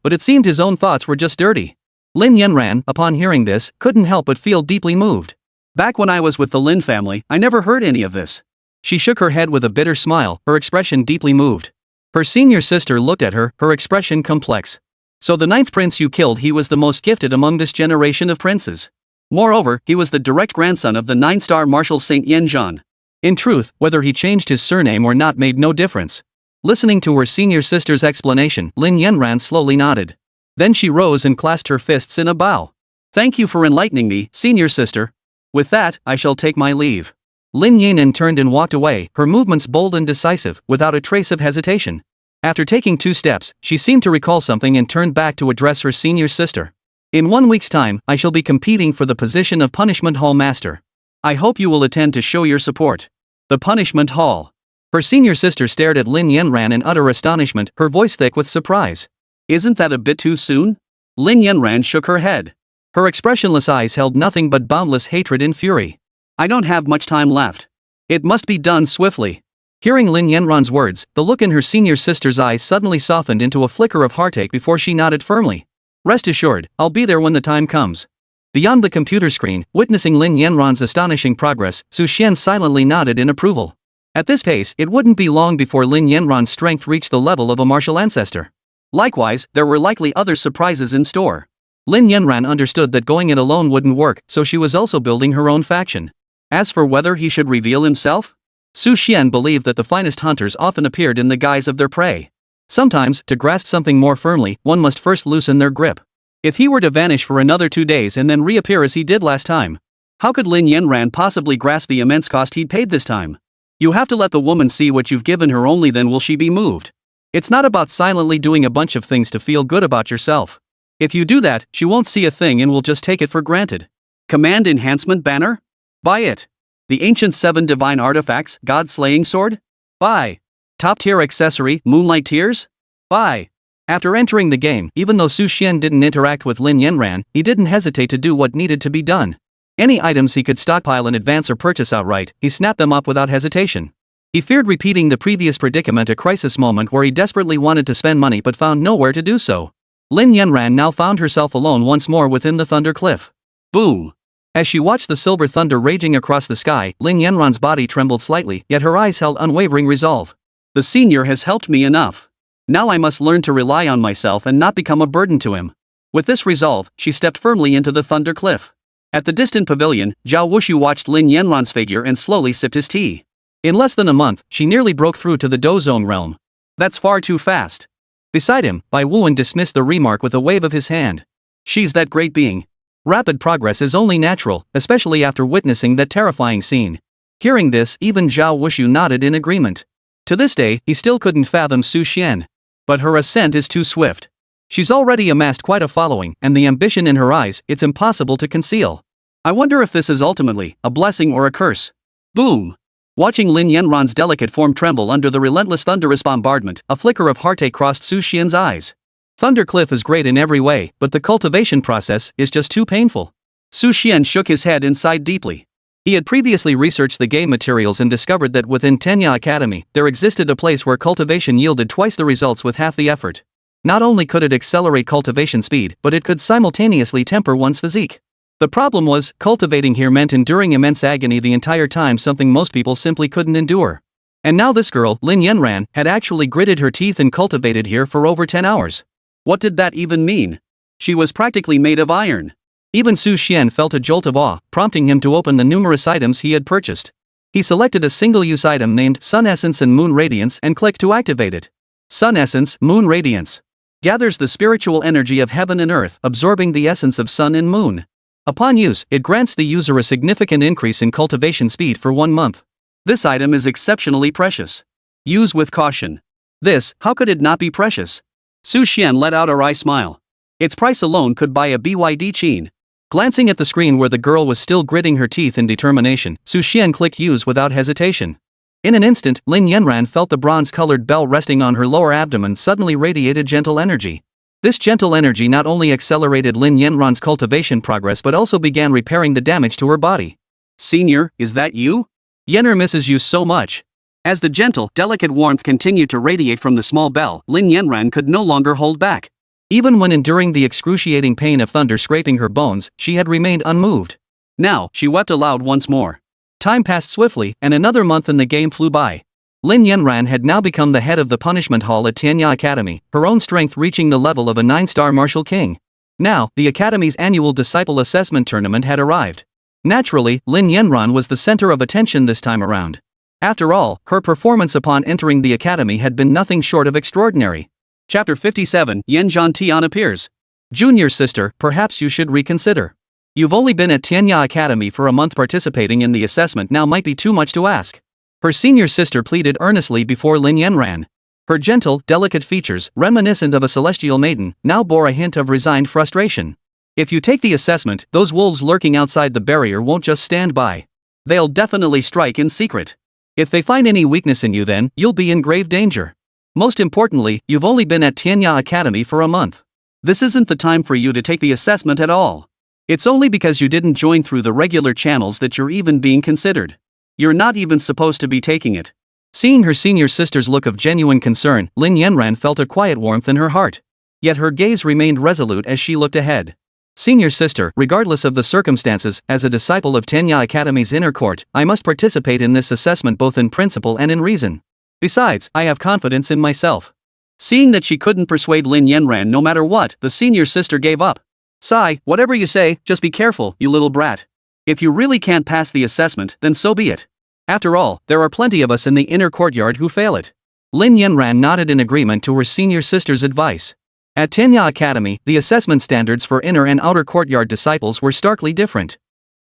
B: but it seemed his own thoughts were just dirty. Lin Yanran, upon hearing this, couldn't help but feel deeply moved. Back when I was with the Lin family, I never heard any of this. She shook her head with a bitter smile, her expression deeply moved. Her senior sister looked at her, her expression complex. So the ninth prince you killed, he was the most gifted among this generation of princes. Moreover, he was the direct grandson of the 9-star Marshal Saint Yanzhan. In truth, whether he changed his surname or not made no difference. Listening to her senior sister's explanation, Lin Yanran slowly nodded. Then she rose and clasped her fists in a bow. Thank you for enlightening me, senior sister. With that, I shall take my leave. Lin Yanan turned and walked away, her movements bold and decisive, without a trace of hesitation. After taking 2 steps, she seemed to recall something and turned back to address her senior sister. In 1 week's time, I shall be competing for the position of Punishment Hall Master. I hope you will attend to show your support. The Punishment Hall. Her senior sister stared at Lin Yanran in utter astonishment, her voice thick with surprise. Isn't that a bit too soon? Lin Yanran shook her head. Her expressionless eyes held nothing but boundless hatred and fury. I don't have much time left. It must be done swiftly. Hearing Lin Yanran's words, the look in her senior sister's eyes suddenly softened into a flicker of heartache before she nodded firmly. Rest assured, I'll be there when the time comes. Beyond the computer screen, witnessing Lin Yanran's astonishing progress, Su Xian silently nodded in approval. At this pace, it wouldn't be long before Lin Yanran's strength reached the level of a martial ancestor. Likewise, there were likely other surprises in store. Lin Yanran understood that going it alone wouldn't work, so she was also building her own faction. As for whether he should reveal himself, Su Xian believed that the finest hunters often appeared in the guise of their prey. Sometimes, to grasp something more firmly, one must first loosen their grip. If he were to vanish for another 2 days and then reappear as he did last time, how could Lin Yanran possibly grasp the immense cost he'd paid this time? You have to let the woman see what you've given her, only then will she be moved. It's not about silently doing a bunch of things to feel good about yourself. If you do that, she won't see a thing and will just take it for granted. Command Enhancement Banner? Buy it. The Ancient 7 Divine Artifacts, God-Slaying Sword? Buy. Top-tier accessory, Moonlight Tears? Buy. After entering the game, even though Su Xian didn't interact with Lin Yanran, he didn't hesitate to do what needed to be done. Any items he could stockpile in advance or purchase outright, he snapped them up without hesitation. He feared repeating the previous predicament, a crisis moment where he desperately wanted to spend money but found nowhere to do so. Lin Yanran now found herself alone once more within the Thunder Cliff. Boom! As she watched the silver thunder raging across the sky, Lin Yanran's body trembled slightly, yet her eyes held unwavering resolve. The senior has helped me enough. Now I must learn to rely on myself and not become a burden to him. With this resolve, she stepped firmly into the Thunder Cliff. At the distant pavilion, Zhao Wushu watched Lin Yanran's figure and slowly sipped his tea. In less than a month, she nearly broke through to the Dozong realm. That's far too fast. Beside him, Bai Wuan dismissed the remark with a wave of his hand. She's that great being. Rapid progress is only natural, especially after witnessing that terrifying scene. Hearing this, even Zhao Wushu nodded in agreement. To this day, he still couldn't fathom Su Xian. But her ascent is too swift. She's already amassed quite a following, and the ambition in her eyes, it's impossible to conceal. I wonder if this is ultimately a blessing or a curse. Boom! Watching Lin Yanran's delicate form tremble under the relentless thunderous bombardment, a flicker of heartache crossed Su Xian's eyes. Thunder Cliff is great in every way, but the cultivation process is just too painful. Su Xian shook his head and sighed deeply. He had previously researched the game materials and discovered that within Tenya Academy, there existed a place where cultivation yielded twice the results with half the effort. Not only could it accelerate cultivation speed, but it could simultaneously temper one's physique. The problem was, cultivating here meant enduring immense agony the entire time, something most people simply couldn't endure. And now this girl, Lin Yanran, had actually gritted her teeth and cultivated here for over 10 hours. What did that even mean? She was practically made of iron. Even Su Xian felt a jolt of awe, prompting him to open the numerous items he had purchased. He selected a single-use item named Sun Essence and Moon Radiance and clicked to activate it. Sun Essence, Moon Radiance. Gathers the spiritual energy of heaven and earth, absorbing the essence of sun and moon. Upon use, it grants the user a significant increase in cultivation speed for 1 month. This item is exceptionally precious. Use with caution. This, how could it not be precious? Su Xian let out a wry smile. Its price alone could buy a BYD Qin. Glancing at the screen where the girl was still gritting her teeth in determination, Su Xian clicked use without hesitation. In an instant, Lin Yanran felt the bronze-colored bell resting on her lower abdomen suddenly radiated gentle energy. This gentle energy not only accelerated Lin Yanran's cultivation progress but also began repairing the damage to her body. Senior, is that you? Yenner misses you so much. As the gentle, delicate warmth continued to radiate from the small bell, Lin Yanran could no longer hold back. Even when enduring the excruciating pain of thunder scraping her bones, she had remained unmoved. Now, she wept aloud once more. Time passed swiftly, and another month in the game flew by. Lin Yanran had now become the head of the punishment hall at Tianya Academy, her own strength reaching the level of a 9-star martial king. Now, the Academy's annual disciple assessment tournament had arrived. Naturally, Lin Yanran was the center of attention this time around. After all, her performance upon entering the Academy had been nothing short of extraordinary. Chapter 57, Yan Zhantian appears. Junior sister, perhaps you should reconsider. You've only been at Tianya Academy for a month. Participating in the assessment now might be too much to ask. Her senior sister pleaded earnestly before Lin Yanran. Her gentle, delicate features, reminiscent of a celestial maiden, now bore a hint of resigned frustration. If you take the assessment, those wolves lurking outside the barrier won't just stand by. They'll definitely strike in secret. If they find any weakness in you, then you'll be in grave danger. Most importantly, you've only been at Tianya Academy for a month. This isn't the time for you to take the assessment at all. It's only because you didn't join through the regular channels that you're even being considered. You're not even supposed to be taking it. Seeing her senior sister's look of genuine concern, Lin Yanran felt a quiet warmth in her heart. Yet her gaze remained resolute as she looked ahead. Senior sister, regardless of the circumstances, as a disciple of Tianya Academy's inner court, I must participate in this assessment both in principle and in reason. Besides, I have confidence in myself. Seeing that she couldn't persuade Lin Yanran no matter what, the senior sister gave up. Sigh, whatever you say, just be careful, you little brat. If you really can't pass the assessment, then so be it. After all, there are plenty of us in the inner courtyard who fail it. Lin Yanran nodded in agreement to her senior sister's advice. At Tianya Academy, the assessment standards for inner and outer courtyard disciples were starkly different.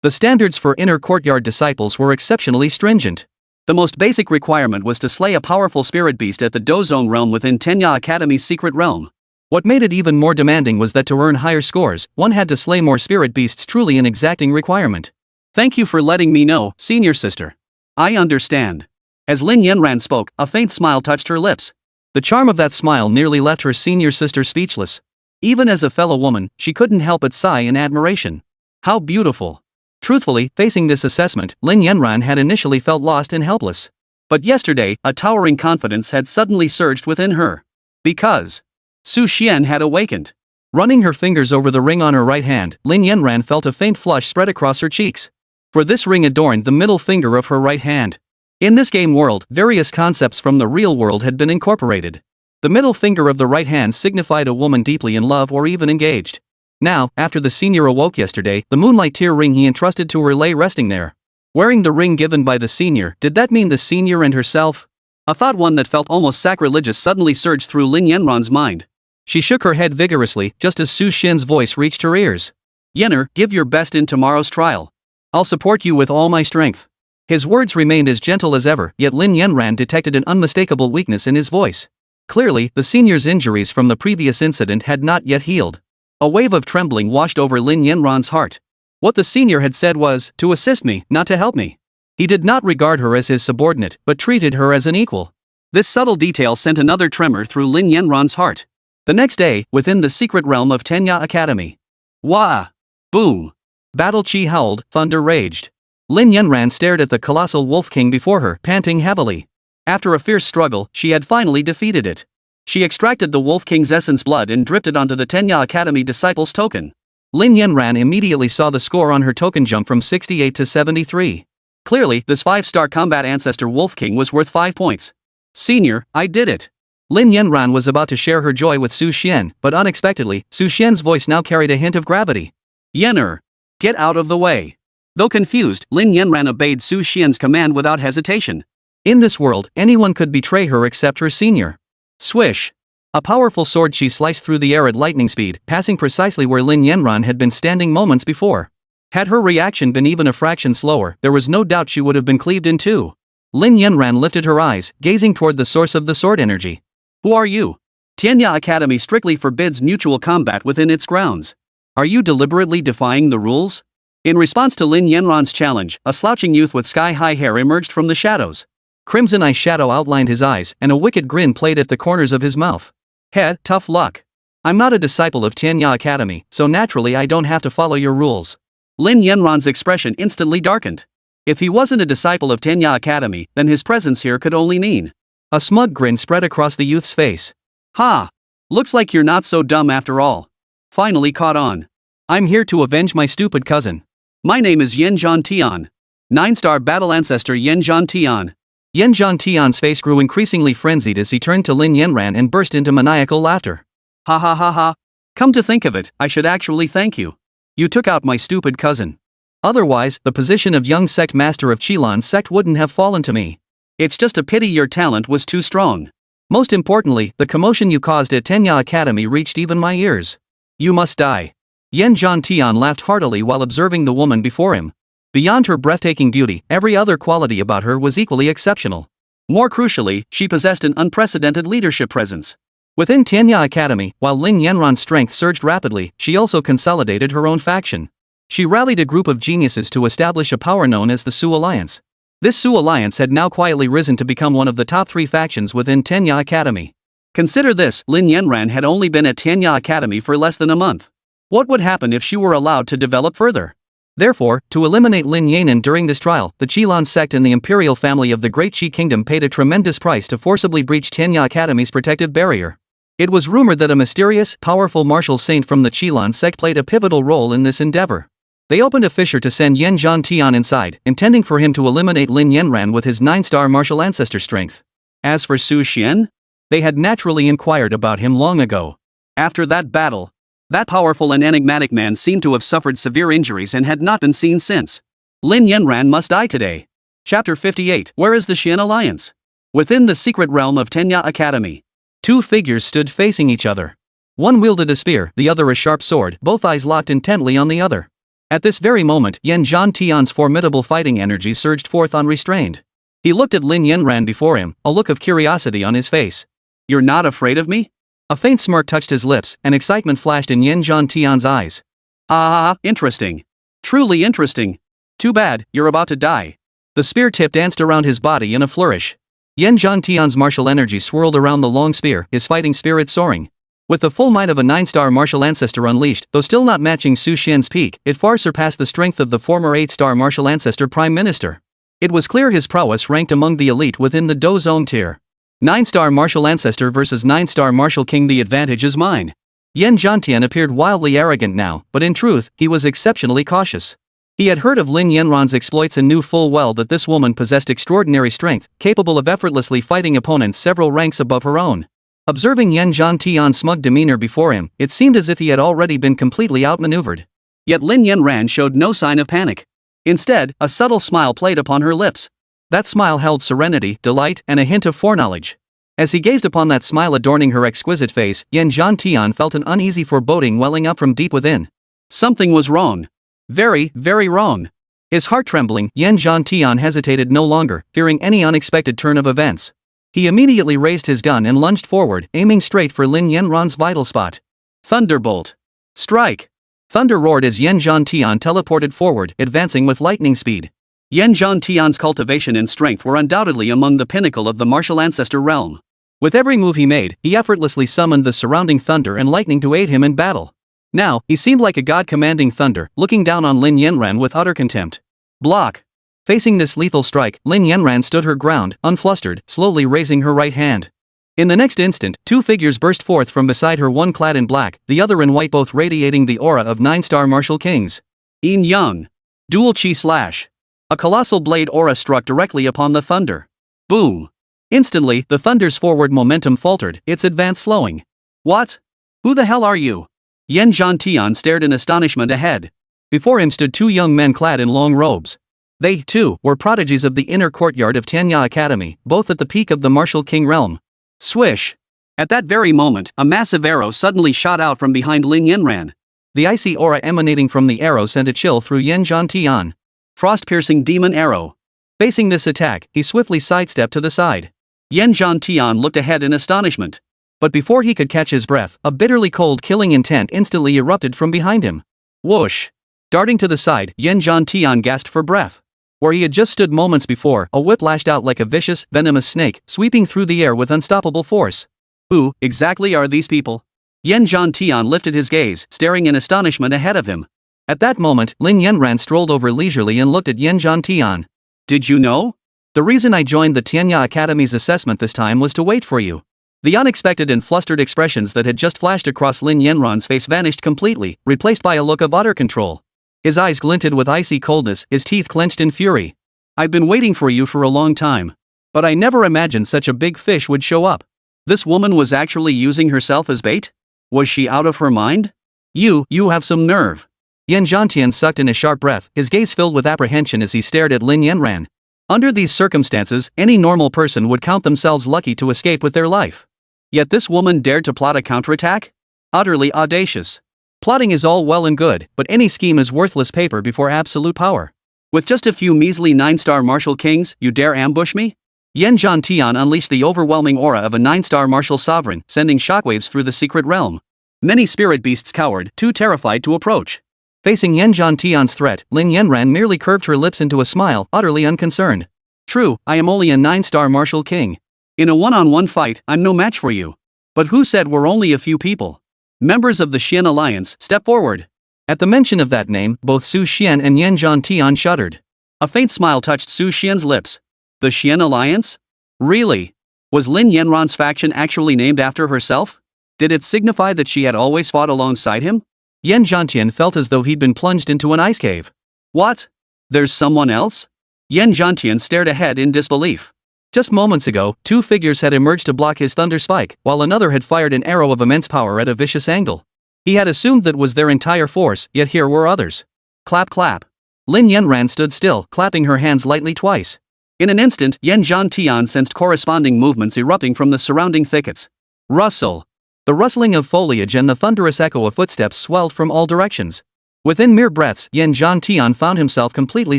B: The standards for inner courtyard disciples were exceptionally stringent. The most basic requirement was to slay a powerful spirit beast at the Dozong realm within Tianya Academy's secret realm. What made it even more demanding was that to earn higher scores, one had to slay more spirit beasts, truly an exacting requirement. Thank you for letting me know, senior sister. I understand. As Lin Yanran spoke, a faint smile touched her lips. The charm of that smile nearly left her senior sister speechless. Even as a fellow woman, she couldn't help but sigh in admiration. How beautiful. Truthfully, facing this assessment, Lin Yanran had initially felt lost and helpless. But yesterday, a towering confidence had suddenly surged within her. Because Su Xian had awakened. Running her fingers over the ring on her right hand, Lin Yanran felt a faint flush spread across her cheeks. For this ring adorned the middle finger of her right hand. In this game world, various concepts from the real world had been incorporated. The middle finger of the right hand signified a woman deeply in love or even engaged. Now, after the senior awoke yesterday, the moonlight tear ring he entrusted to her lay resting there. Wearing the ring given by the senior, did that mean the senior and herself? A thought, one that felt almost sacrilegious, suddenly surged through Lin Yanran's mind. She shook her head vigorously, just as Su Xian's voice reached her ears. Yenner, give your best in tomorrow's trial. I'll support you with all my strength. His words remained as gentle as ever, yet Lin Yanran detected an unmistakable weakness in his voice. Clearly, the senior's injuries from the previous incident had not yet healed. A wave of trembling washed over Lin Yanran's heart. What the senior had said was, to assist me, not to help me. He did not regard her as his subordinate, but treated her as an equal. This subtle detail sent another tremor through Lin Yanran's heart. The next day, within the secret realm of Tianya Academy. Wah! Boom! Battle chi howled, thunder raged. Lin Yanran stared at the colossal Wolf King before her, panting heavily. After a fierce struggle, she had finally defeated it. She extracted the Wolf King's essence blood and dripped it onto the Tianya Academy Disciples token. Lin Yanran immediately saw the score on her token jump from 68 to 73. Clearly, this 5-star combat ancestor Wolf King was worth 5 points. Senior, I did it. Lin Yanran was about to share her joy with Su Xian, but unexpectedly, Su Xian's voice now carried a hint of gravity. Yener. Get out of the way. Though confused, Lin Yanran obeyed Su Xian's command without hesitation. In this world, anyone could betray her except her senior. Swish. A powerful sword chi sliced through the air at lightning speed, passing precisely where Lin Yanran had been standing moments before. Had her reaction been even a fraction slower, there was no doubt she would have been cleaved in two. Lin Yanran lifted her eyes, gazing toward the source of the sword energy. Who are you? Tianya Academy strictly forbids mutual combat within its grounds. Are you deliberately defying the rules? In response to Lin Yanran's challenge, a slouching youth with sky-high hair emerged from the shadows. Crimson eye shadow outlined his eyes, and a wicked grin played at the corners of his mouth. Heh, tough luck. I'm not a disciple of Tianya Academy, so naturally I don't have to follow your rules. Lin Yanran's expression instantly darkened. If he wasn't a disciple of Tianya Academy, then his presence here could only mean. A smug grin spread across the youth's face. Ha! Looks like you're not so dumb after all. Finally caught on. I'm here to avenge my stupid cousin. My name is Yanzhan Tian. 9-star battle ancestor Yanzhan Tian. Yanzhan Tian's face grew increasingly frenzied as he turned to Lin Yanran and burst into maniacal laughter. Ha ha ha ha. Come to think of it, I should actually thank you. You took out my stupid cousin. Otherwise, the position of young sect master of Qilan's sect wouldn't have fallen to me. It's just a pity your talent was too strong. Most importantly, the commotion you caused at Tenya Academy reached even my ears. You must die. Yanzhan Tian laughed heartily while observing the woman before him. Beyond her breathtaking beauty, every other quality about her was equally exceptional. More crucially, she possessed an unprecedented leadership presence. Within Tenya Academy, while Lin Yanran's strength surged rapidly, she also consolidated her own faction. She rallied a group of geniuses to establish a power known as the Su Alliance. This Su Alliance had now quietly risen to become one of the top 3 factions within Tenya Academy. Consider this, Lin Yanran had only been at Tenya Academy for less than a month. What would happen if she were allowed to develop further? Therefore, to eliminate Lin Yanan during this trial, the Qilan sect and the imperial family of the Great Qi Kingdom paid a tremendous price to forcibly breach Tenya Academy's protective barrier. It was rumored that a mysterious, powerful martial saint from the Qilan sect played a pivotal role in this endeavor. They opened a fissure to send Yanzhan Tian inside, intending for him to eliminate Lin Yanran with his 9-star martial ancestor strength. As for Su Xian, they had naturally inquired about him long ago. After that battle, that powerful and enigmatic man seemed to have suffered severe injuries and had not been seen since. Lin Yanran must die today. Chapter 58. Where is the Xian Alliance? Within the secret realm of Tenya Academy, 2 figures stood facing each other. One wielded a spear, the other a sharp sword, both eyes locked intently on the other. At this very moment, Yanzhan Tian's formidable fighting energy surged forth unrestrained. He looked at Lin Yanran before him, a look of curiosity on his face. You're not afraid of me? A faint smirk touched his lips, and excitement flashed in Yanzhan Tian's eyes. Ah, interesting. Truly interesting. Too bad, you're about to die. The spear tip danced around his body in a flourish. Yanzhan Tian's martial energy swirled around the long spear, his fighting spirit soaring. With the full might of a 9-star martial ancestor unleashed, though still not matching Su Xian's peak, it far surpassed the strength of the former 8-star martial ancestor Prime Minister. It was clear his prowess ranked among the elite within the Do Zone tier. 9-star martial ancestor versus 9-star martial king, the advantage is mine. Yanzhan Tian appeared wildly arrogant now, but in truth, he was exceptionally cautious. He had heard of Lin Yanran's exploits and knew full well that this woman possessed extraordinary strength, capable of effortlessly fighting opponents several ranks above her own. Observing Yanzhan Tian's smug demeanor before him, it seemed as if he had already been completely outmaneuvered. Yet Lin Yanran showed no sign of panic. Instead, a subtle smile played upon her lips. That smile held serenity, delight, and a hint of foreknowledge. As he gazed upon that smile adorning her exquisite face, Yanzhan Tian felt an uneasy foreboding welling up from deep within. Something was wrong. Very, very wrong. His heart trembling, Yanzhan Tian hesitated no longer, fearing any unexpected turn of events. He immediately raised his gun and lunged forward, aiming straight for Lin Yanran's vital spot. Thunderbolt! Strike! Thunder roared as Yanzhan Tian teleported forward, advancing with lightning speed. Yanzhan Tian's cultivation and strength were undoubtedly among the pinnacle of the martial ancestor realm. With every move he made, he effortlessly summoned the surrounding thunder and lightning to aid him in battle. Now, he seemed like a god commanding thunder, looking down on Lin Yanran with utter contempt. Block! Facing this lethal strike, Lin Yanran stood her ground, unflustered, slowly raising her right hand. In the next instant, 2 figures burst forth from beside her, one clad in black, the other in white, both radiating the aura of 9-star martial kings. Yin Yang. Dual Chi Slash. A colossal blade aura struck directly upon the thunder. Boom! Instantly, the thunder's forward momentum faltered, its advance slowing. What? Who the hell are you? Yan Zhantian stared in astonishment ahead. Before him stood two young men clad in long robes. They, too, were prodigies of the inner courtyard of Tianya Academy, both at the peak of the martial king realm. Swish! At that very moment, a massive arrow suddenly shot out from behind Lin Yanran. The icy aura emanating from the arrow sent a chill through Yan Zhantian. Frost-piercing demon arrow. Facing this attack, he swiftly sidestepped to the side. Yan Zhantian looked ahead in astonishment. But before he could catch his breath, a bitterly cold killing intent instantly erupted from behind him. Whoosh! Darting to the side, Yan Zhantian gasped for breath. Where he had just stood moments before, a whip lashed out like a vicious, venomous snake, sweeping through the air with unstoppable force. Who, exactly, are these people? Yan Zhantian lifted his gaze, staring in astonishment ahead of him. At that moment, Lin Yanran strolled over leisurely and looked at Yan Zhantian. Did you know? The reason I joined the Tianya Academy's assessment this time was to wait for you. The unexpected and flustered expressions that had just flashed across Lin Yanran's face vanished completely, replaced by a look of utter control. His eyes glinted with icy coldness, his teeth clenched in fury. I've been waiting for you for a long time. But I never imagined such a big fish would show up. This woman was actually using herself as bait? Was she out of her mind? You have some nerve. Yan Zhantian sucked in a sharp breath, his gaze filled with apprehension as he stared at Lin Yanran. Under these circumstances, any normal person would count themselves lucky to escape with their life. Yet this woman dared to plot a counterattack? Utterly audacious. Plotting is all well and good, but any scheme is worthless paper before absolute power. With just a few measly 9-star martial kings, you dare ambush me? Yan Zhantian unleashed the overwhelming aura of a 9-star martial sovereign, sending shockwaves through the secret realm. Many spirit beasts cowered, too terrified to approach. Facing Yan Zhantian's threat, Lin Yanran merely curved her lips into a smile, utterly unconcerned. True, I am only a 9-star martial king. In a one-on-one fight, I'm no match for you. But who said we're only a few people? Members of the Xian Alliance, step forward. At the mention of that name, both Su Xian and Yan Zhantian shuddered. A faint smile touched Su Xian's lips. The Xian Alliance? Really? Was Lin Yanran's faction actually named after herself? Did it signify that she had always fought alongside him? Yan Zhantian felt as though he'd been plunged into an ice cave. What? There's someone else? Yan Zhantian stared ahead in disbelief. Just moments ago, two figures had emerged to block his thunder spike, while another had fired an arrow of immense power at a vicious angle. He had assumed that was their entire force, yet here were others. Clap clap. Lin Yanran stood still, clapping her hands lightly twice. In an instant, Yan Zhantian sensed corresponding movements erupting from the surrounding thickets. Rustle. The rustling of foliage and the thunderous echo of footsteps swelled from all directions. Within mere breaths, Yan Zhantian found himself completely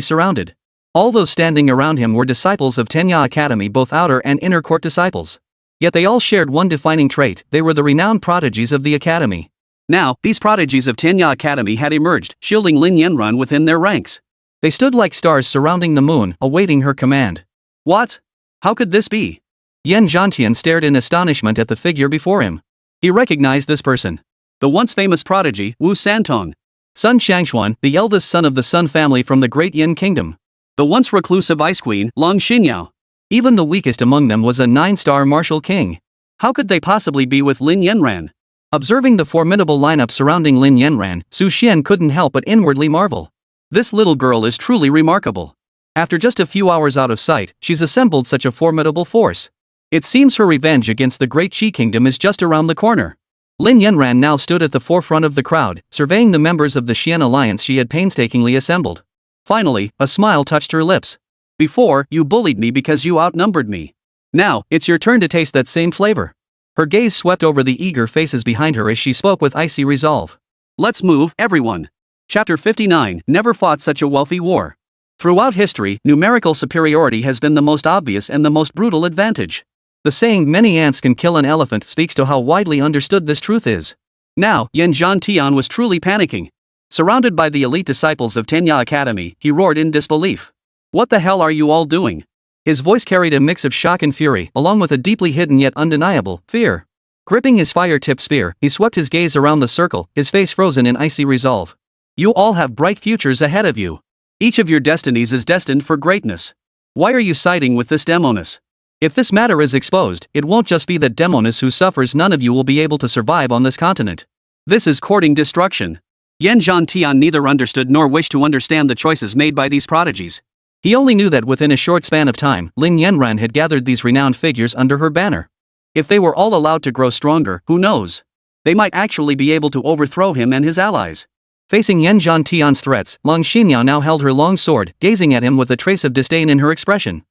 B: surrounded. All those standing around him were disciples of Tianya Academy, both outer and inner court disciples. Yet they all shared one defining trait: they were the renowned prodigies of the academy. Now, these prodigies of Tianya Academy had emerged, shielding Lin Yanran within their ranks. They stood like stars surrounding the moon, awaiting her command. What? How could this be? Yan Zhantian stared in astonishment at the figure before him. He recognized this person. The once famous prodigy, Wu Santong. Sun Shangshuan, the eldest son of the Sun family from the Great Yin Kingdom. The once reclusive Ice Queen, Long Xinyao. Even the weakest among them was a 9-star martial king. How could they possibly be with Lin Yanran? Observing the formidable lineup surrounding Lin Yanran, Su Xian couldn't help but inwardly marvel. This little girl is truly remarkable. After just a few hours out of sight, she's assembled such a formidable force. It seems her revenge against the Great Qi Kingdom is just around the corner. Lin Yanran now stood at the forefront of the crowd, surveying the members of the Xian Alliance she had painstakingly assembled. Finally, a smile touched her lips. Before, you bullied me because you outnumbered me. Now, it's your turn to taste that same flavor. Her gaze swept over the eager faces behind her as she spoke with icy resolve. Let's move, everyone. Chapter 59, Never Fought Such a Wealthy War. Throughout history, numerical superiority has been the most obvious and the most brutal advantage. The saying, many ants can kill an elephant, speaks to how widely understood this truth is. Now, Yan Zhantian was truly panicking. Surrounded by the elite disciples of Tianya Academy, he roared in disbelief. What the hell are you all doing? His voice carried a mix of shock and fury, along with a deeply hidden yet undeniable fear. Gripping his fire-tipped spear, he swept his gaze around the circle, his face frozen in icy resolve. You all have bright futures ahead of you. Each of your destinies is destined for greatness. Why are you siding with this demoness? If this matter is exposed, it won't just be that demoness who suffers. None of you will be able to survive on this continent. This is courting destruction. Yan Zhantian neither understood nor wished to understand the choices made by these prodigies. He only knew that within a short span of time, Lin Yanran had gathered these renowned figures under her banner. If they were all allowed to grow stronger, who knows? They might actually be able to overthrow him and his allies. Facing Yan Zhantian's threats, Long Xinyao now held her long sword, gazing at him with a trace of disdain in her expression.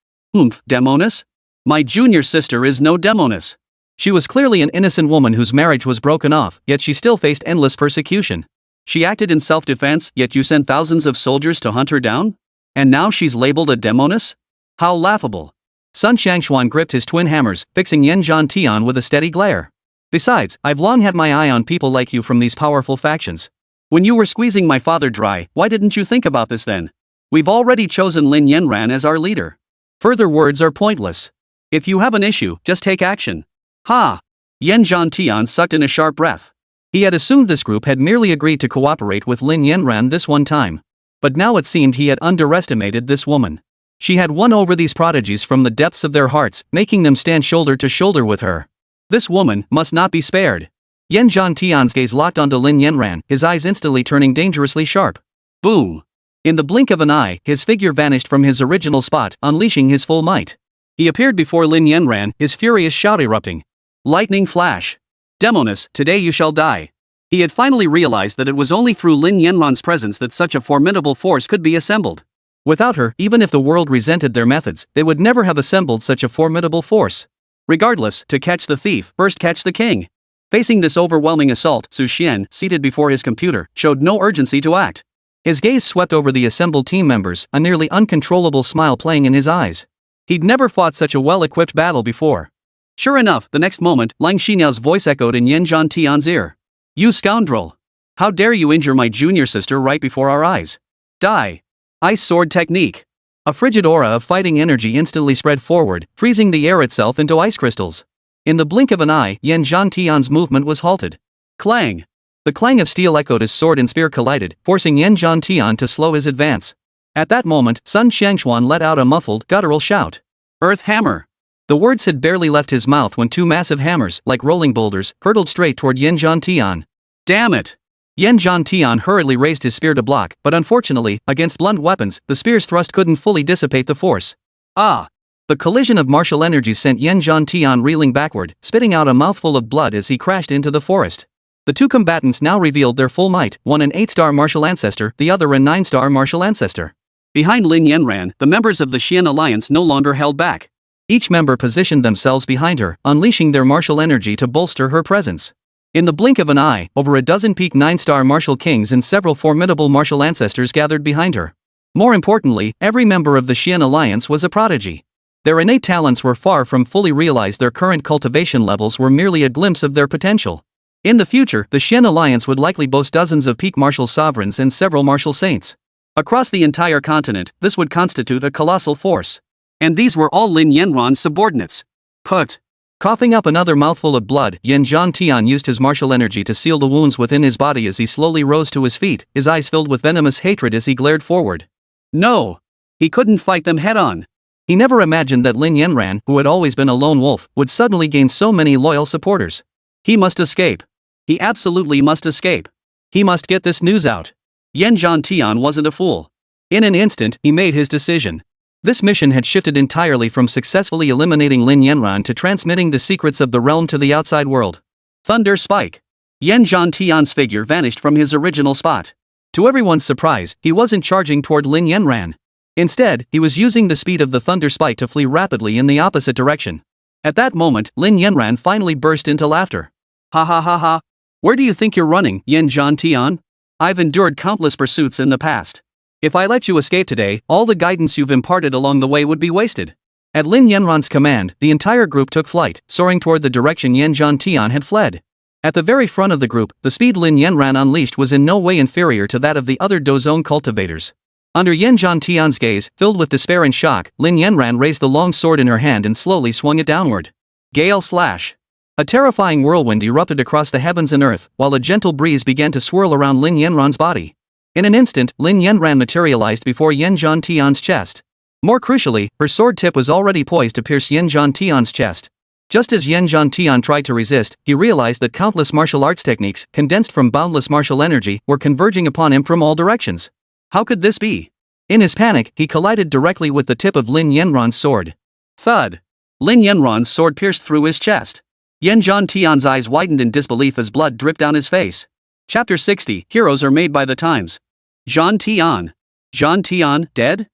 B: Demoness? My junior sister is no demoness. She was clearly an innocent woman whose marriage was broken off, yet she still faced endless persecution. She acted in self-defense, yet you sent thousands of soldiers to hunt her down? And now she's labeled a demoness? How laughable. Sun Shangshuan gripped his twin hammers, fixing Yan Zhantian with a steady glare. Besides, I've long had my eye on people like you from these powerful factions. When you were squeezing my father dry, why didn't you think about this then? We've already chosen Lin Yanran as our leader. Further words are pointless. If you have an issue, just take action. Ha! Yan Zhantian sucked in a sharp breath. He had assumed this group had merely agreed to cooperate with Lin Yanran this one time. But now it seemed he had underestimated this woman. She had won over these prodigies from the depths of their hearts, making them stand shoulder to shoulder with her. This woman must not be spared. Yan Zhantian's gaze locked onto Lin Yanran, his eyes instantly turning dangerously sharp. Boom! In the blink of an eye, his figure vanished from his original spot, unleashing his full might. He appeared before Lin Yanran, his furious shout erupting. Lightning flash. Demoness, today you shall die. He had finally realized that it was only through Lin Yanran's presence that such a formidable force could be assembled. Without her, even if the world resented their methods, they would never have assembled such a formidable force. Regardless, to catch the thief, first catch the king. Facing this overwhelming assault, Su Xian, seated before his computer, showed no urgency to act. His gaze swept over the assembled team members, a nearly uncontrollable smile playing in his eyes. He'd never fought such a well-equipped battle before. Sure enough, the next moment, Lang Xiniao's voice echoed in Yan Zhantian's ear. You scoundrel! How dare you injure my junior sister right before our eyes? Die! Ice sword technique. A frigid aura of fighting energy instantly spread forward, freezing the air itself into ice crystals. In the blink of an eye, Yan Zhantian's movement was halted. Clang! The clang of steel echoed as sword and spear collided, forcing Yan Zhantian to slow his advance. At that moment, Sun Shangshuan let out a muffled, guttural shout. Earth hammer! The words had barely left his mouth when two massive hammers, like rolling boulders, hurtled straight toward Yan Zhantian. Damn it! Yan Zhantian hurriedly raised his spear to block, but unfortunately, against blunt weapons, the spear's thrust couldn't fully dissipate the force. Ah! The collision of martial energies sent Yan Zhantian reeling backward, spitting out a mouthful of blood as he crashed into the forest. The two combatants now revealed their full might, one an 8-star martial ancestor, the other a 9-star martial ancestor. Behind Lin Yanran, the members of the Xian alliance no longer held back. Each member positioned themselves behind her, unleashing their martial energy to bolster her presence. In the blink of an eye, over a dozen peak 9-star martial kings and several formidable martial ancestors gathered behind her. More importantly, every member of the Xian alliance was a prodigy. Their innate talents were far from fully realized. Their current cultivation levels were merely a glimpse of their potential. In the future, the Xian alliance would likely boast dozens of peak martial sovereigns and several martial saints. Across the entire continent, this would constitute a colossal force. And these were all Lin Yanran's subordinates. Put. Coughing up another mouthful of blood, Yan Zhantian used his martial energy to seal the wounds within his body as he slowly rose to his feet, his eyes filled with venomous hatred as he glared forward. No! He couldn't fight them head-on. He never imagined that Lin Yanran, who had always been a lone wolf, would suddenly gain so many loyal supporters. He must escape. He absolutely must escape. He must get this news out. Yan Zhantian wasn't a fool. In an instant, he made his decision. This mission had shifted entirely from successfully eliminating Lin Yanran to transmitting the secrets of the realm to the outside world. Thunder spike. Yan Zhantian's figure vanished from his original spot. To everyone's surprise, he wasn't charging toward Lin Yanran. Instead, he was using the speed of the thunder spike to flee rapidly in the opposite direction. At that moment, Lin Yanran finally burst into laughter. Ha ha ha ha. Where do you think you're running, Yan Zhantian? I've endured countless pursuits in the past. If I let you escape today, all the guidance you've imparted along the way would be wasted. At Lin Yanran's command, the entire group took flight, soaring toward the direction Yan Zhantian had fled. At the very front of the group, the speed Lin Yanran unleashed was in no way inferior to that of the other Dozone cultivators. Under Yan Zhantian's gaze, filled with despair and shock, Lin Yanran raised the long sword in her hand and slowly swung it downward. Gale slash. A terrifying whirlwind erupted across the heavens and earth, while a gentle breeze began to swirl around Lin Yanran's body. In an instant, Lin Yanran materialized before Yan Zhantian's chest. More crucially, her sword tip was already poised to pierce Yan Zhantian's chest. Just as Yan Zhantian tried to resist, he realized that countless martial arts techniques, condensed from boundless martial energy, were converging upon him from all directions. How could this be?
A: In his panic, he collided directly with the tip of Lin Yanran's sword.
B: Thud. Lin Yanran's sword pierced through his chest. Yanzhan Tian's eyes widened in disbelief as blood dripped down his face. Chapter 60, Heroes are made by the times. Zhan Tian. Zhan Tian, dead?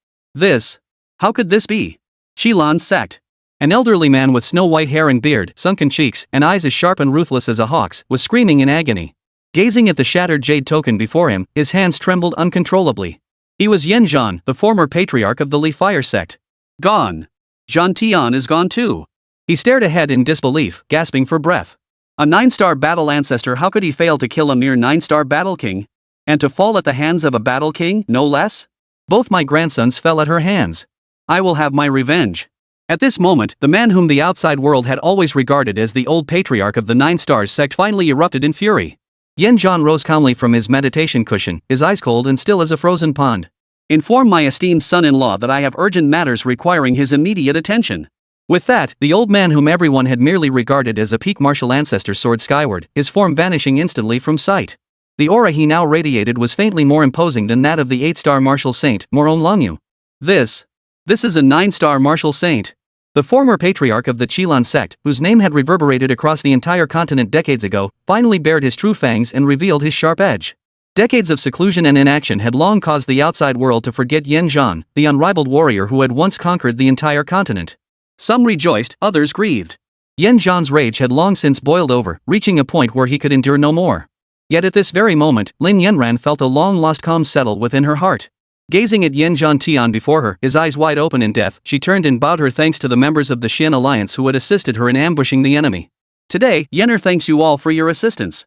B: How could this be? Qilan's sect.
A: An elderly man with snow-white hair and beard, sunken cheeks, and eyes as sharp and ruthless as a hawk's, was screaming in agony. Gazing at the shattered jade token before him, his hands trembled uncontrollably. He was Yanzhan, the former patriarch of the Li Fire sect.
B: Gone. Zhan Tian is gone too.
A: He stared ahead in disbelief, gasping for breath.
B: A 9-star battle ancestor, how could he fail to kill a mere 9-star battle king? And to fall at the hands of a battle king, no less?
A: Both my grandsons fell at her hands.
B: I will have my revenge. At this moment, the man whom the outside world had always regarded as the old patriarch of the 9 Stars sect finally erupted in fury.
A: Yanzhan rose calmly from his meditation cushion, his eyes cold and still as a frozen pond.
B: Inform my esteemed son-in-law that I have urgent matters requiring his immediate attention.
A: With that, the old man whom everyone had merely regarded as a peak martial ancestor soared skyward, his form vanishing instantly from sight. The aura he now radiated was faintly more imposing than that of the 8-star martial saint, Moron Longyu.
B: This is a 9-star martial saint.
A: The former patriarch of the Qilan sect, whose name had reverberated across the entire continent decades ago, finally bared his true fangs and revealed his sharp edge. Decades of seclusion and inaction had long caused the outside world to forget Yanzhan, the unrivaled warrior who had once conquered the entire continent.
B: Some rejoiced, others grieved.
A: Yanzhan's rage had long since boiled over, reaching a point where he could endure no more. Yet at this very moment, Lin Yanran felt a long-lost calm settle within her heart. Gazing at Yanzhan Tian before her, his eyes wide open in death, she turned and bowed her thanks to the members of the Xian alliance who had assisted her in ambushing the enemy.
B: Today, Yenner thanks you all for your assistance.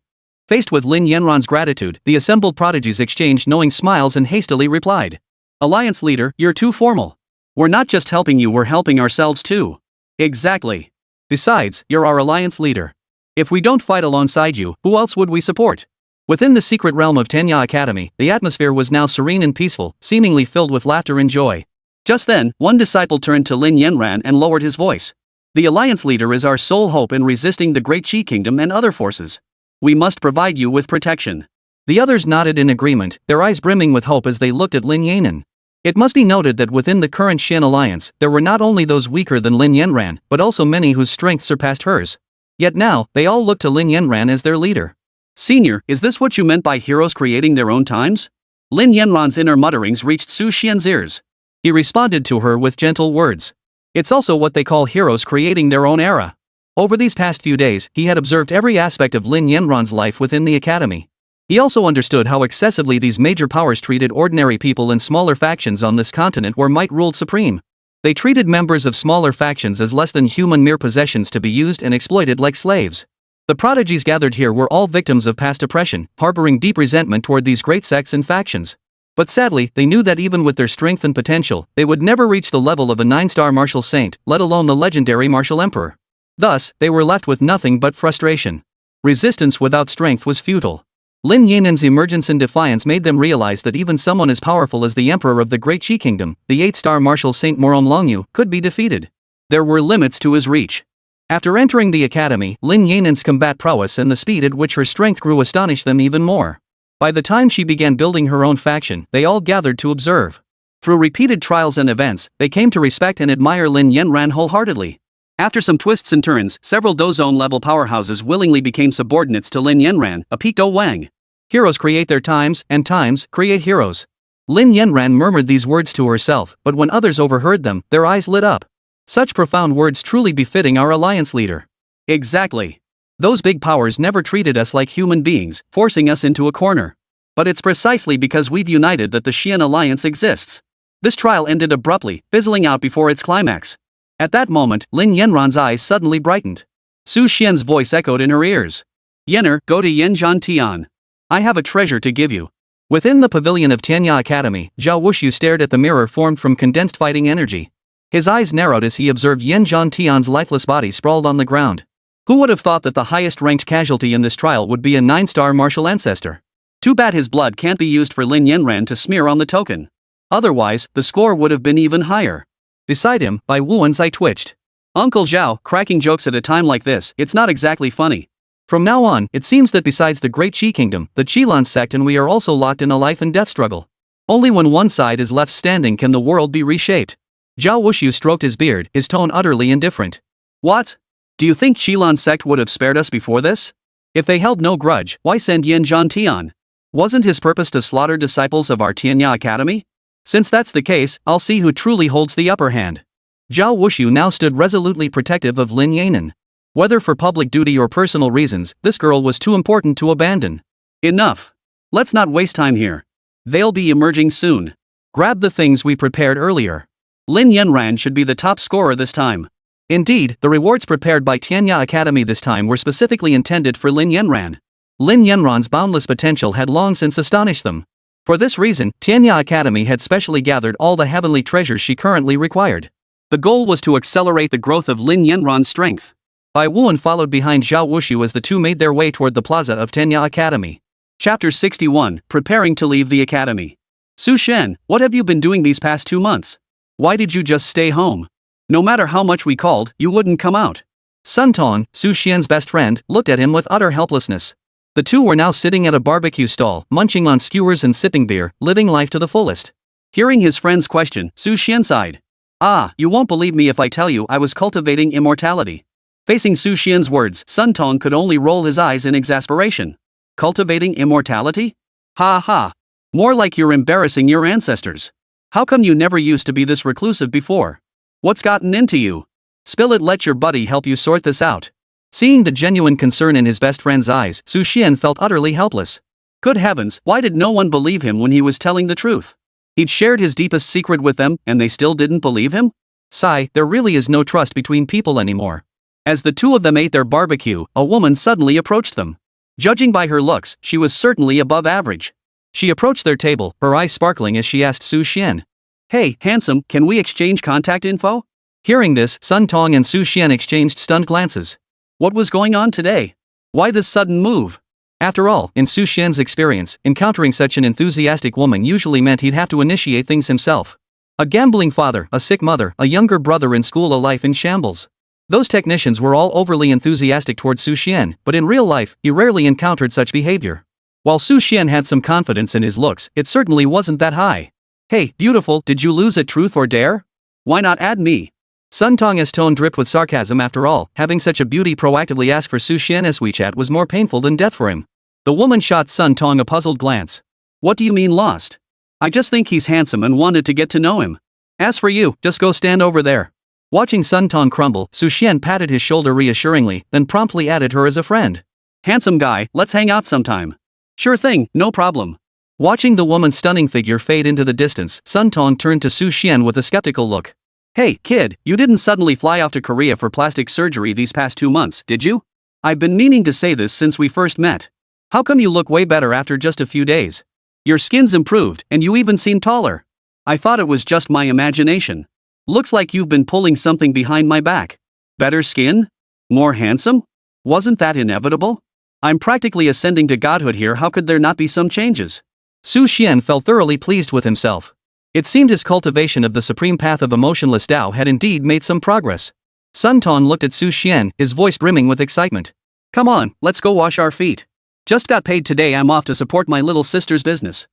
A: Faced with Lin Yanran's gratitude, the assembled prodigies exchanged knowing smiles and hastily replied.
B: Alliance leader, you're too formal. We're not just helping you, we're helping ourselves too.
A: Exactly. Besides, you're our alliance leader. If we don't fight alongside you, who else would we support? Within the secret realm of Tenya Academy, the atmosphere was now serene and peaceful, seemingly filled with laughter and joy.
B: Just then, one disciple turned to Lin Yanran and lowered his voice. The alliance leader is our sole hope in resisting the Great Qi Kingdom and other forces. We must provide you with protection.
A: The others nodded in agreement, their eyes brimming with hope as they looked at Lin Yanan. It must be noted that within the current Xian alliance, there were not only those weaker than Lin Yanran, but also many whose strength surpassed hers. Yet now, they all looked to Lin Yanran as their leader.
B: Senior, is this what you meant by heroes creating their own times? Lin Yanran's inner mutterings reached Su Xian's ears.
A: He responded to her with gentle words. It's also what they call heroes creating their own era. Over these past few days, he had observed every aspect of Lin Yanran's life within the academy. He also understood how excessively these major powers treated ordinary people and smaller factions on this continent where might ruled supreme. They treated members of smaller factions as less than human mere possessions to be used and exploited like slaves. The prodigies gathered here were all victims of past oppression, harboring deep resentment toward these great sects and factions. But sadly, they knew that even with their strength and potential, they would never reach the level of a 9-star martial saint, let alone the legendary martial emperor. Thus, they were left with nothing but frustration. Resistance without strength was futile. Lin Yanan's emergence and defiance made them realize that even someone as powerful as the emperor of the Great Qi Kingdom, the 8-star martial saint Moron Longyu, could be defeated. There were limits to his reach. After entering the academy, Lin Yanan's combat prowess and the speed at which her strength grew astonished them even more. By the time she began building her own faction, they all gathered to observe. Through repeated trials and events, they came to respect and admire Lin Yanran wholeheartedly.
B: After some twists and turns, several Dozone-level powerhouses willingly became subordinates to Lin Yanran, a peaked Wang.
A: Heroes create their times, and times create heroes. Lin Yanran murmured these words to herself, but when others overheard them, their eyes lit up. Such profound words truly befitting our alliance leader.
B: Exactly.
A: Those big powers never treated us like human beings, forcing us into a corner.
B: But it's precisely because we've united that the Xian alliance exists. This trial ended abruptly, fizzling out before its climax. At that moment, Lin Yanran's eyes suddenly brightened. Su Xian's voice echoed in her ears. Yenner, go to Yanzhan Tian. I have a treasure to give you. Within the pavilion of Tenya Academy, Zhao Wushu stared at the mirror formed from condensed fighting energy. His eyes narrowed as he observed Yanzhan Tian's lifeless body sprawled on the ground. Who would have thought that the highest-ranked casualty in this trial would be a 9-star martial ancestor? Too bad his blood can't be used for Lin Yanran to smear on the token. Otherwise, the score would have been even higher. Beside him, Bai Wuan's eye twitched. Uncle Zhao, cracking jokes at a time like this, it's not exactly funny. From now on, it seems that besides the Great Qi Kingdom, the Qilan sect and we are also locked in a life and death struggle. Only when one side is left standing can the world be reshaped. Zhao Wushu stroked his beard, his tone utterly indifferent. What? Do you think Qilan sect would have spared us before this? If they held no grudge, why send Yin Zhan Tian? Wasn't his purpose to slaughter disciples of our Tianya Academy? Since that's the case, I'll see who truly holds the upper hand. Zhao Wushu now stood resolutely protective of Lin Yanan. Whether for public duty or personal reasons, this girl was too important to abandon. Enough. Let's not waste time here. They'll be emerging soon. Grab the things we prepared earlier. Lin Yanran should be the top scorer this time. Indeed, the rewards prepared by Tianya Academy this time were specifically intended for Lin Yanran. Lin Yanran's boundless potential had long since astonished them. For this reason, Tianya Academy had specially gathered all the heavenly treasures she currently required. The goal was to accelerate the growth of Lin Yanran's strength. Bai Wuan followed behind Zhao Wushu as the two made their way toward the plaza of Tianya Academy. Chapter 61, Preparing to Leave the Academy. Su Shen, what have you been doing these past 2 months? Why did you just stay home? No matter how much we called, you wouldn't come out. Sun Tong, Su Xian's best friend, looked at him with utter helplessness. The two were now sitting at a barbecue stall, munching on skewers and sipping beer, living life to the fullest. Hearing his friend's question, Su Xian sighed. Ah, you won't believe me if I tell you I was cultivating immortality. Facing Su Xian's words, Sun Tong could only roll his eyes in exasperation. Cultivating immortality? Ha ha. More like you're embarrassing your ancestors. How come you never used to be this reclusive before? What's gotten into you? Spill it, let your buddy help you sort this out. Seeing the genuine concern in his best friend's eyes, Su Xian felt utterly helpless. Good heavens, why did no one believe him when he was telling the truth? He'd shared his deepest secret with them, and they still didn't believe him? Sigh, there really is no trust between people anymore. As the two of them ate their barbecue, a woman suddenly approached them. Judging by her looks, she was certainly above average. She approached their table, her eyes sparkling as she asked Su Xian. Hey, handsome, can we exchange contact info? Hearing this, Sun Tong and Su Xian exchanged stunned glances. What was going on today? Why this sudden move? After all, in Su Xian's experience, encountering such an enthusiastic woman usually meant he'd have to initiate things himself. A gambling father, a sick mother, a younger brother in school, a life in shambles. Those technicians were all overly enthusiastic towards Su Xian, but in real life, he rarely encountered such behavior. While Su Xian had some confidence in his looks, it certainly wasn't that high. Hey, beautiful, did you lose at Truth or Dare? Why not add me? Sun Tong's tone dripped with sarcasm. After all, having such a beauty proactively ask for Su Xian's WeChat was more painful than death for him. The woman shot Sun Tong a puzzled glance. What do you mean lost? I just think he's handsome and wanted to get to know him. As for you, just go stand over there. Watching Sun Tong crumble, Su Xian patted his shoulder reassuringly, then promptly added her as a friend. Handsome guy, let's hang out sometime. Sure thing, no problem. Watching the woman's stunning figure fade into the distance, Sun Tong turned to Su Xian with a skeptical look. Hey, kid, you didn't suddenly fly off to Korea for plastic surgery these past 2 months, did you? I've been meaning to say this since we first met. How come you look way better after just a few days? Your skin's improved, and you even seem taller. I thought it was just my imagination. Looks like you've been pulling something behind my back. Better skin? More handsome? Wasn't that inevitable? I'm practically ascending to godhood here, how could there not be some changes? Su Xian felt thoroughly pleased with himself. It seemed his cultivation of the supreme path of emotionless Dao had indeed made some progress. Sun Tong looked at Su Xian, his voice brimming with excitement. Come on, let's go wash our feet. Just got paid today, I'm off to support my little sister's business.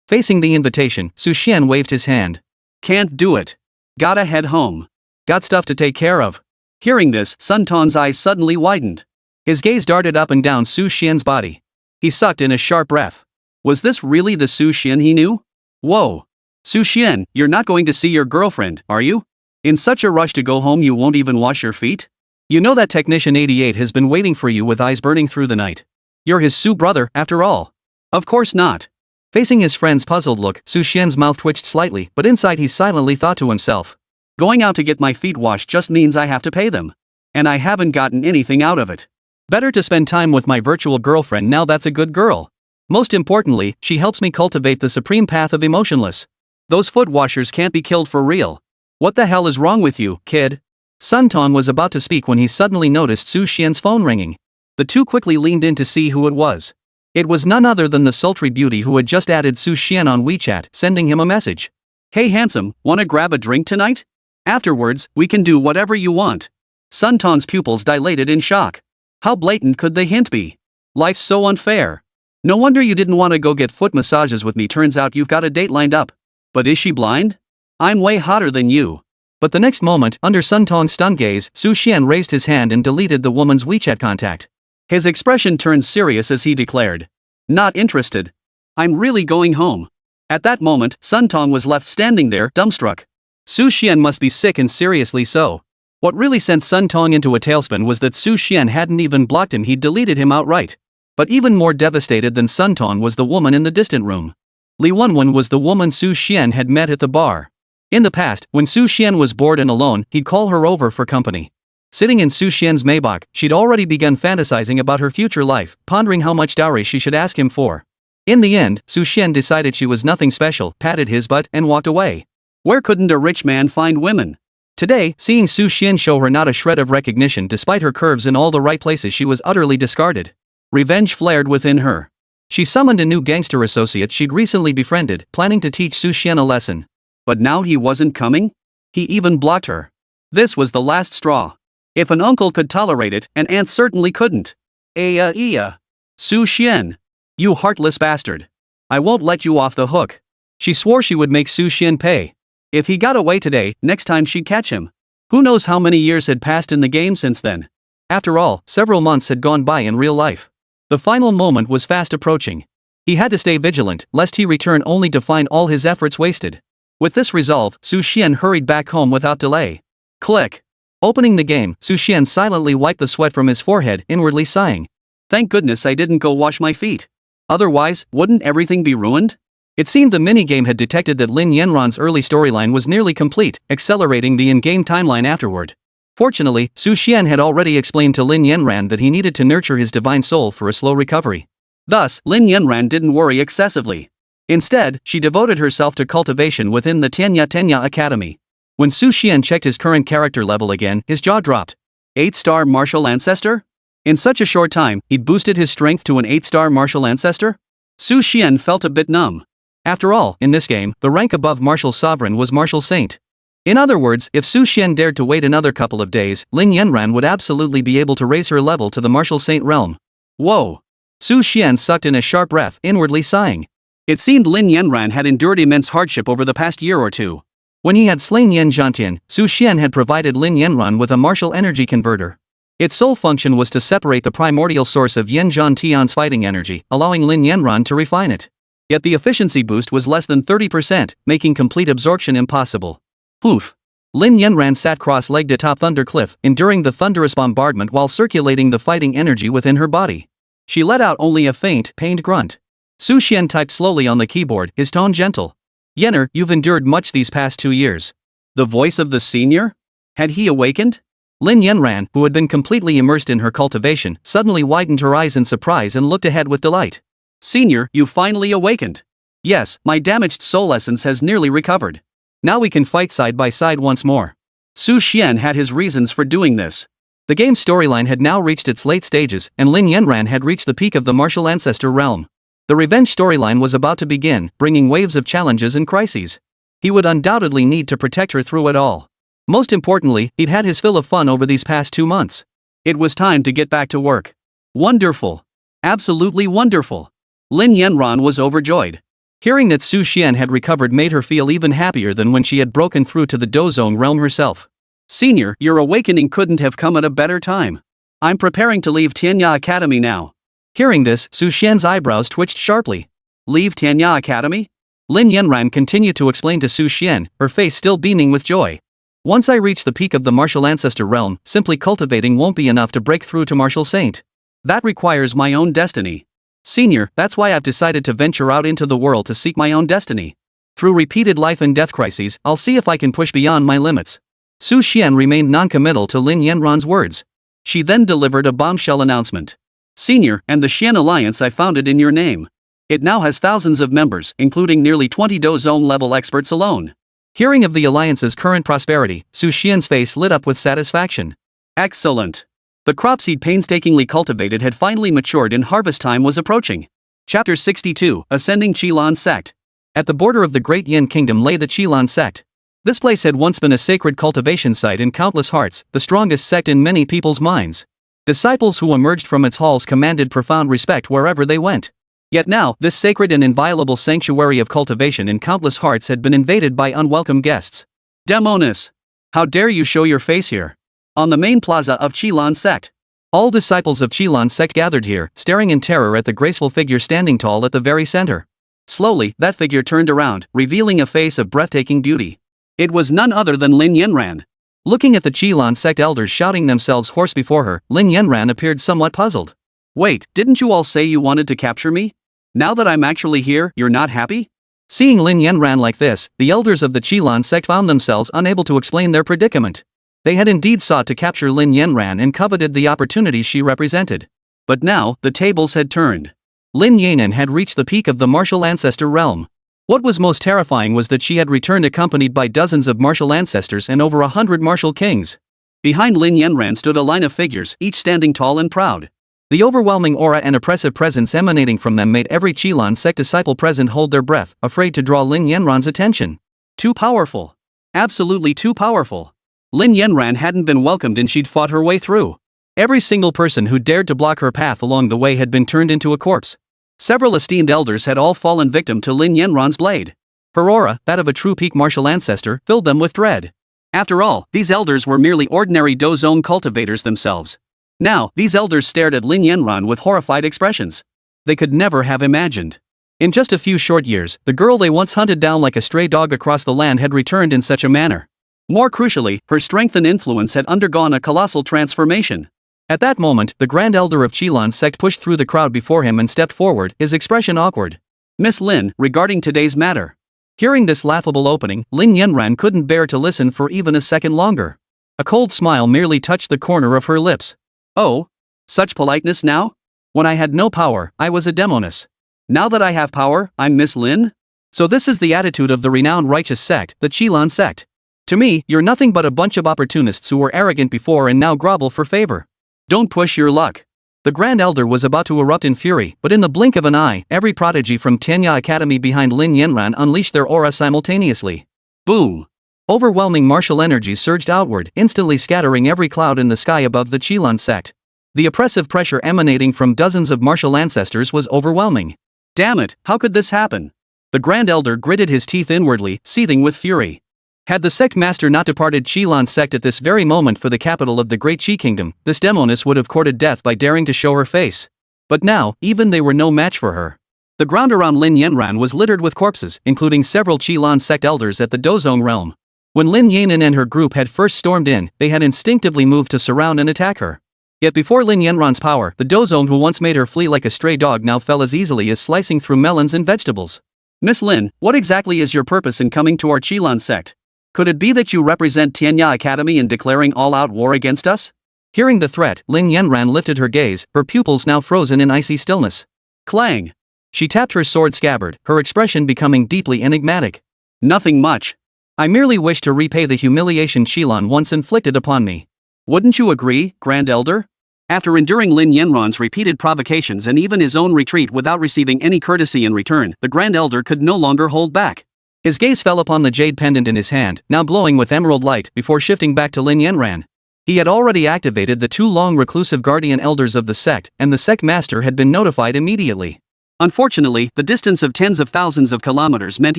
B: Facing the invitation, Su Xian waved his hand. Can't do it. Gotta head home. Got stuff to take care of. Hearing this, Sun Tong's eyes suddenly widened. His gaze darted up and down Su Xian's body. He sucked in a sharp breath. Was this really the Su Xian he knew? Whoa. Su Xian, you're not going to see your girlfriend, are you? In such a rush to go home you won't even wash your feet? You know that Technician 88 has been waiting for you with eyes burning through the night. You're his Su brother, after all. Of course not. Facing his friend's puzzled look, Su Xian's mouth twitched slightly, but inside he silently thought to himself. Going out to get my feet washed just means I have to pay them. And I haven't gotten anything out of it. Better to spend time with my virtual girlfriend now, that's a good girl. Most importantly, she helps me cultivate the supreme path of emotionless. Those foot washers can't be killed for real. What the hell is wrong with you, kid? Sun Tong was about to speak when he suddenly noticed Su Xian's phone ringing. The two quickly leaned in to see who it was. It was none other than the sultry beauty who had just added Su Xian on WeChat, sending him a message. Hey handsome, wanna grab a drink tonight? Afterwards, we can do whatever you want. Sun Tong's pupils dilated in shock. How blatant could the hint be? Life's so unfair. No wonder you didn't want to go get foot massages with me. Turns out you've got a date lined up. But is she blind? I'm way hotter than you.
A: But the next moment, under Sun Tong's stunned gaze, Su Xian raised his hand and deleted the woman's WeChat contact.
B: His expression turned serious as he declared, "Not interested. I'm really going home." At that moment, Sun Tong was left standing there, dumbstruck. Su Xian must be sick, and seriously so. What really sent Sun Tong into a tailspin was that Su Xian hadn't even blocked him, he'd deleted him outright. But even more devastated than Sun Tong was the woman in the distant room. Li Wenwen was the woman Su Xian had met at the bar. In the past, when Su Xian was bored and alone, he'd call her over for company. Sitting in Su Xian's Maybach, she'd already begun fantasizing about her future life, pondering how much dowry she should ask him for. In the end, Su Xian decided she was nothing special, patted his butt, and walked away. Where couldn't a rich man find women?
A: Today, seeing Su Xian show her not a shred of recognition despite her curves in all the right places, she was utterly discarded. Revenge flared within her. She summoned a new gangster associate she'd recently befriended, planning to teach Su Xian a lesson.
B: But now he wasn't coming? He even blocked her. This was the last straw. If an uncle could tolerate it, an aunt certainly couldn't. Su Xian. You heartless bastard. I won't let you off the hook. She swore she would make Su Xian pay. If he got away today, next time she'd catch him. Who knows how many years had passed in the game since then? After all, several months had gone by in real life. The final moment was fast approaching. He had to stay vigilant, lest he return only to find all his efforts wasted. With this resolve, Su Xian hurried back home without delay. Click. Opening the game, Su Xian silently wiped the sweat from his forehead, inwardly sighing. Thank goodness I didn't go wash my feet. Otherwise, wouldn't everything be ruined? It seemed the minigame had detected that Lin Yanran's early storyline was nearly complete, accelerating the in-game timeline afterward. Fortunately, Su Xian had already explained to Lin Yanran that he needed to nurture his divine soul for a slow recovery. Thus, Lin Yanran didn't worry excessively. Instead, she devoted herself to cultivation within the Tenya Academy. When Su Xian checked his current character level again, his jaw dropped. 8-star martial ancestor? In such a short time, he'd boosted his strength to an 8-star martial ancestor? Su Xian felt a bit numb. After all, in this game, the rank above martial sovereign was martial saint. In other words, if Su Xian dared to wait another couple of days, Lin Yanran would absolutely be able to raise her level to the martial saint realm. Whoa! Su Xian sucked in a sharp breath, inwardly sighing. It seemed Lin Yanran had endured immense hardship over the past year or two. When he had slain Yan Zhantian, Su Xian had provided Lin Yanran with a martial energy converter. Its sole function was to separate the primordial source of Yan Zhantian's fighting energy, allowing Lin Yanran to refine it. Yet the efficiency boost was less than 30%, making complete absorption impossible. Poof! Lin Yanran sat cross-legged atop Thunder Cliff, enduring the thunderous bombardment while circulating the fighting energy within her body. She let out only a faint, pained grunt. Su Xian typed slowly on the keyboard, his tone gentle. Yenner, you've endured much these past 2 years. The voice of the senior? Had he awakened? Lin Yanran, who had been completely immersed in her cultivation, suddenly widened her eyes in surprise and looked ahead with delight. Senior, you finally awakened. Yes, my damaged soul essence has nearly recovered. Now we can fight side by side once more. Su Xian had his reasons for doing this. The game's storyline had now reached its late stages, and Lin Yanran had reached the peak of the martial ancestor realm. The revenge storyline was about to begin, bringing waves of challenges and crises. He would undoubtedly need to protect her through it all. Most importantly, he'd had his fill of fun over these past 2 months. It was time to get back to work. Wonderful. Absolutely wonderful. Lin Yanran was overjoyed. Hearing that Su Xian had recovered made her feel even happier than when she had broken through to the Dozong realm herself. Senior, your awakening couldn't have come at a better time. I'm preparing to leave Tenya Academy now. Hearing this, Su Xian's eyebrows twitched sharply. Leave Tenya Academy? Lin Yanran continued to explain to Su Xian, her face still beaming with joy. Once I reach the peak of the martial ancestor realm, simply cultivating won't be enough to break through to martial saint. That requires my own destiny. Senior, that's why I've decided to venture out into the world to seek my own destiny. Through repeated life and death crises, I'll see if I can push beyond my limits. Su Xian remained non-committal to Lin Yanran's words. She then delivered a bombshell announcement. Senior, and the Xian Alliance I founded in your name. It now has thousands of members, including nearly 20 Dozone-level experts alone. Hearing of the Alliance's current prosperity, Su Xian's face lit up with satisfaction. Excellent. The crops he'd painstakingly cultivated had finally matured and harvest time was approaching. Chapter 62, Ascending Qilan Sect. At the border of the Great Yin Kingdom lay the Qilan Sect. This place had once been a sacred cultivation site in countless hearts, the strongest sect in many people's minds. Disciples who emerged from its halls commanded profound respect wherever they went. Yet now, this sacred and inviolable sanctuary of cultivation in countless hearts had been invaded by unwelcome guests. Demoness! How dare you show your face here? On the main plaza of Qilan sect. All disciples of Qilan sect gathered here, staring in terror at the graceful figure standing tall at the very center. Slowly, that figure turned around, revealing a face of breathtaking beauty. It was none other than Lin Yanran. Looking at the Qilan sect elders shouting themselves hoarse before her, Lin Yanran appeared somewhat puzzled. Wait, didn't you all say you wanted to capture me? Now that I'm actually here, you're not happy? Seeing Lin Yanran like this, the elders of the Qilan sect found themselves unable to explain their predicament. They had indeed sought to capture Lin Yanran and coveted the opportunities she represented. But now, the tables had turned. Lin Yanan had reached the peak of the martial ancestor realm. What was most terrifying was that she had returned accompanied by dozens of martial ancestors and over 100 martial kings. Behind Lin Yanran stood a line of figures, each standing tall and proud. The overwhelming aura and oppressive presence emanating from them made every Qilan sect disciple present hold their breath, afraid to draw Lin Yanran's attention. Too powerful. Absolutely too powerful. Lin Yanran hadn't been welcomed and she'd fought her way through. Every single person who dared to block her path along the way had been turned into a corpse. Several esteemed elders had all fallen victim to Lin Yanran's blade. Her aura, that of a true peak martial ancestor, filled them with dread. After all, these elders were merely ordinary Do-zone cultivators themselves. Now, these elders stared at Lin Yanran with horrified expressions. They could never have imagined. In just a few short years, the girl they once hunted down like a stray dog across the land had returned in such a manner. More crucially, her strength and influence had undergone a colossal transformation. At that moment, the Grand Elder of Qilan sect pushed through the crowd before him and stepped forward, his expression awkward. Miss Lin, regarding today's matter. Hearing this laughable opening, Lin Yanran couldn't bear to listen for even a second longer. A cold smile merely touched the corner of her lips. Oh? Such politeness now? When I had no power, I was a demoness. Now that I have power, I'm Miss Lin? So this is the attitude of the renowned righteous sect, the Qilan sect. To me, you're nothing but a bunch of opportunists who were arrogant before and now grovel for favor. Don't push your luck. The Grand Elder was about to erupt in fury, but in the blink of an eye, every prodigy from Tianya Academy behind Lin Yanran unleashed their aura simultaneously. Boom! Overwhelming martial energy surged outward, instantly scattering every cloud in the sky above the Qilan sect. The oppressive pressure emanating from dozens of martial ancestors was overwhelming. Damn it, how could this happen? The Grand Elder gritted his teeth inwardly, seething with fury. Had the sect master not departed Qilan sect at this very moment for the capital of the Great Qi Kingdom, this demoness would have courted death by daring to show her face. But now, even they were no match for her. The ground around Lin Yanran was littered with corpses, including several Qilan sect elders at the Dozong realm. When Lin Yanan and her group had first stormed in, they had instinctively moved to surround and attack her. Yet before Lin Yanran's power, the Dozong who once made her flee like a stray dog now fell as easily as slicing through melons and vegetables. Miss Lin, what exactly is your purpose in coming to our Qilan sect? Could it be that you represent Tianya Academy in declaring all-out war against us? Hearing the threat, Lin Yanran lifted her gaze, her pupils now frozen in icy stillness. Clang! She tapped her sword scabbard, her expression becoming deeply enigmatic. Nothing much. I merely wish to repay the humiliation Qilan once inflicted upon me. Wouldn't you agree, Grand Elder? After enduring Lin Yanran's repeated provocations and even his own retreat without receiving any courtesy in return, the Grand Elder could no longer hold back. His gaze fell upon the jade pendant in his hand, now glowing with emerald light, before shifting back to Lin Yanran. He had already activated the two long reclusive guardian elders of the sect, and the sect master had been notified immediately. Unfortunately, the distance of tens of thousands of kilometers meant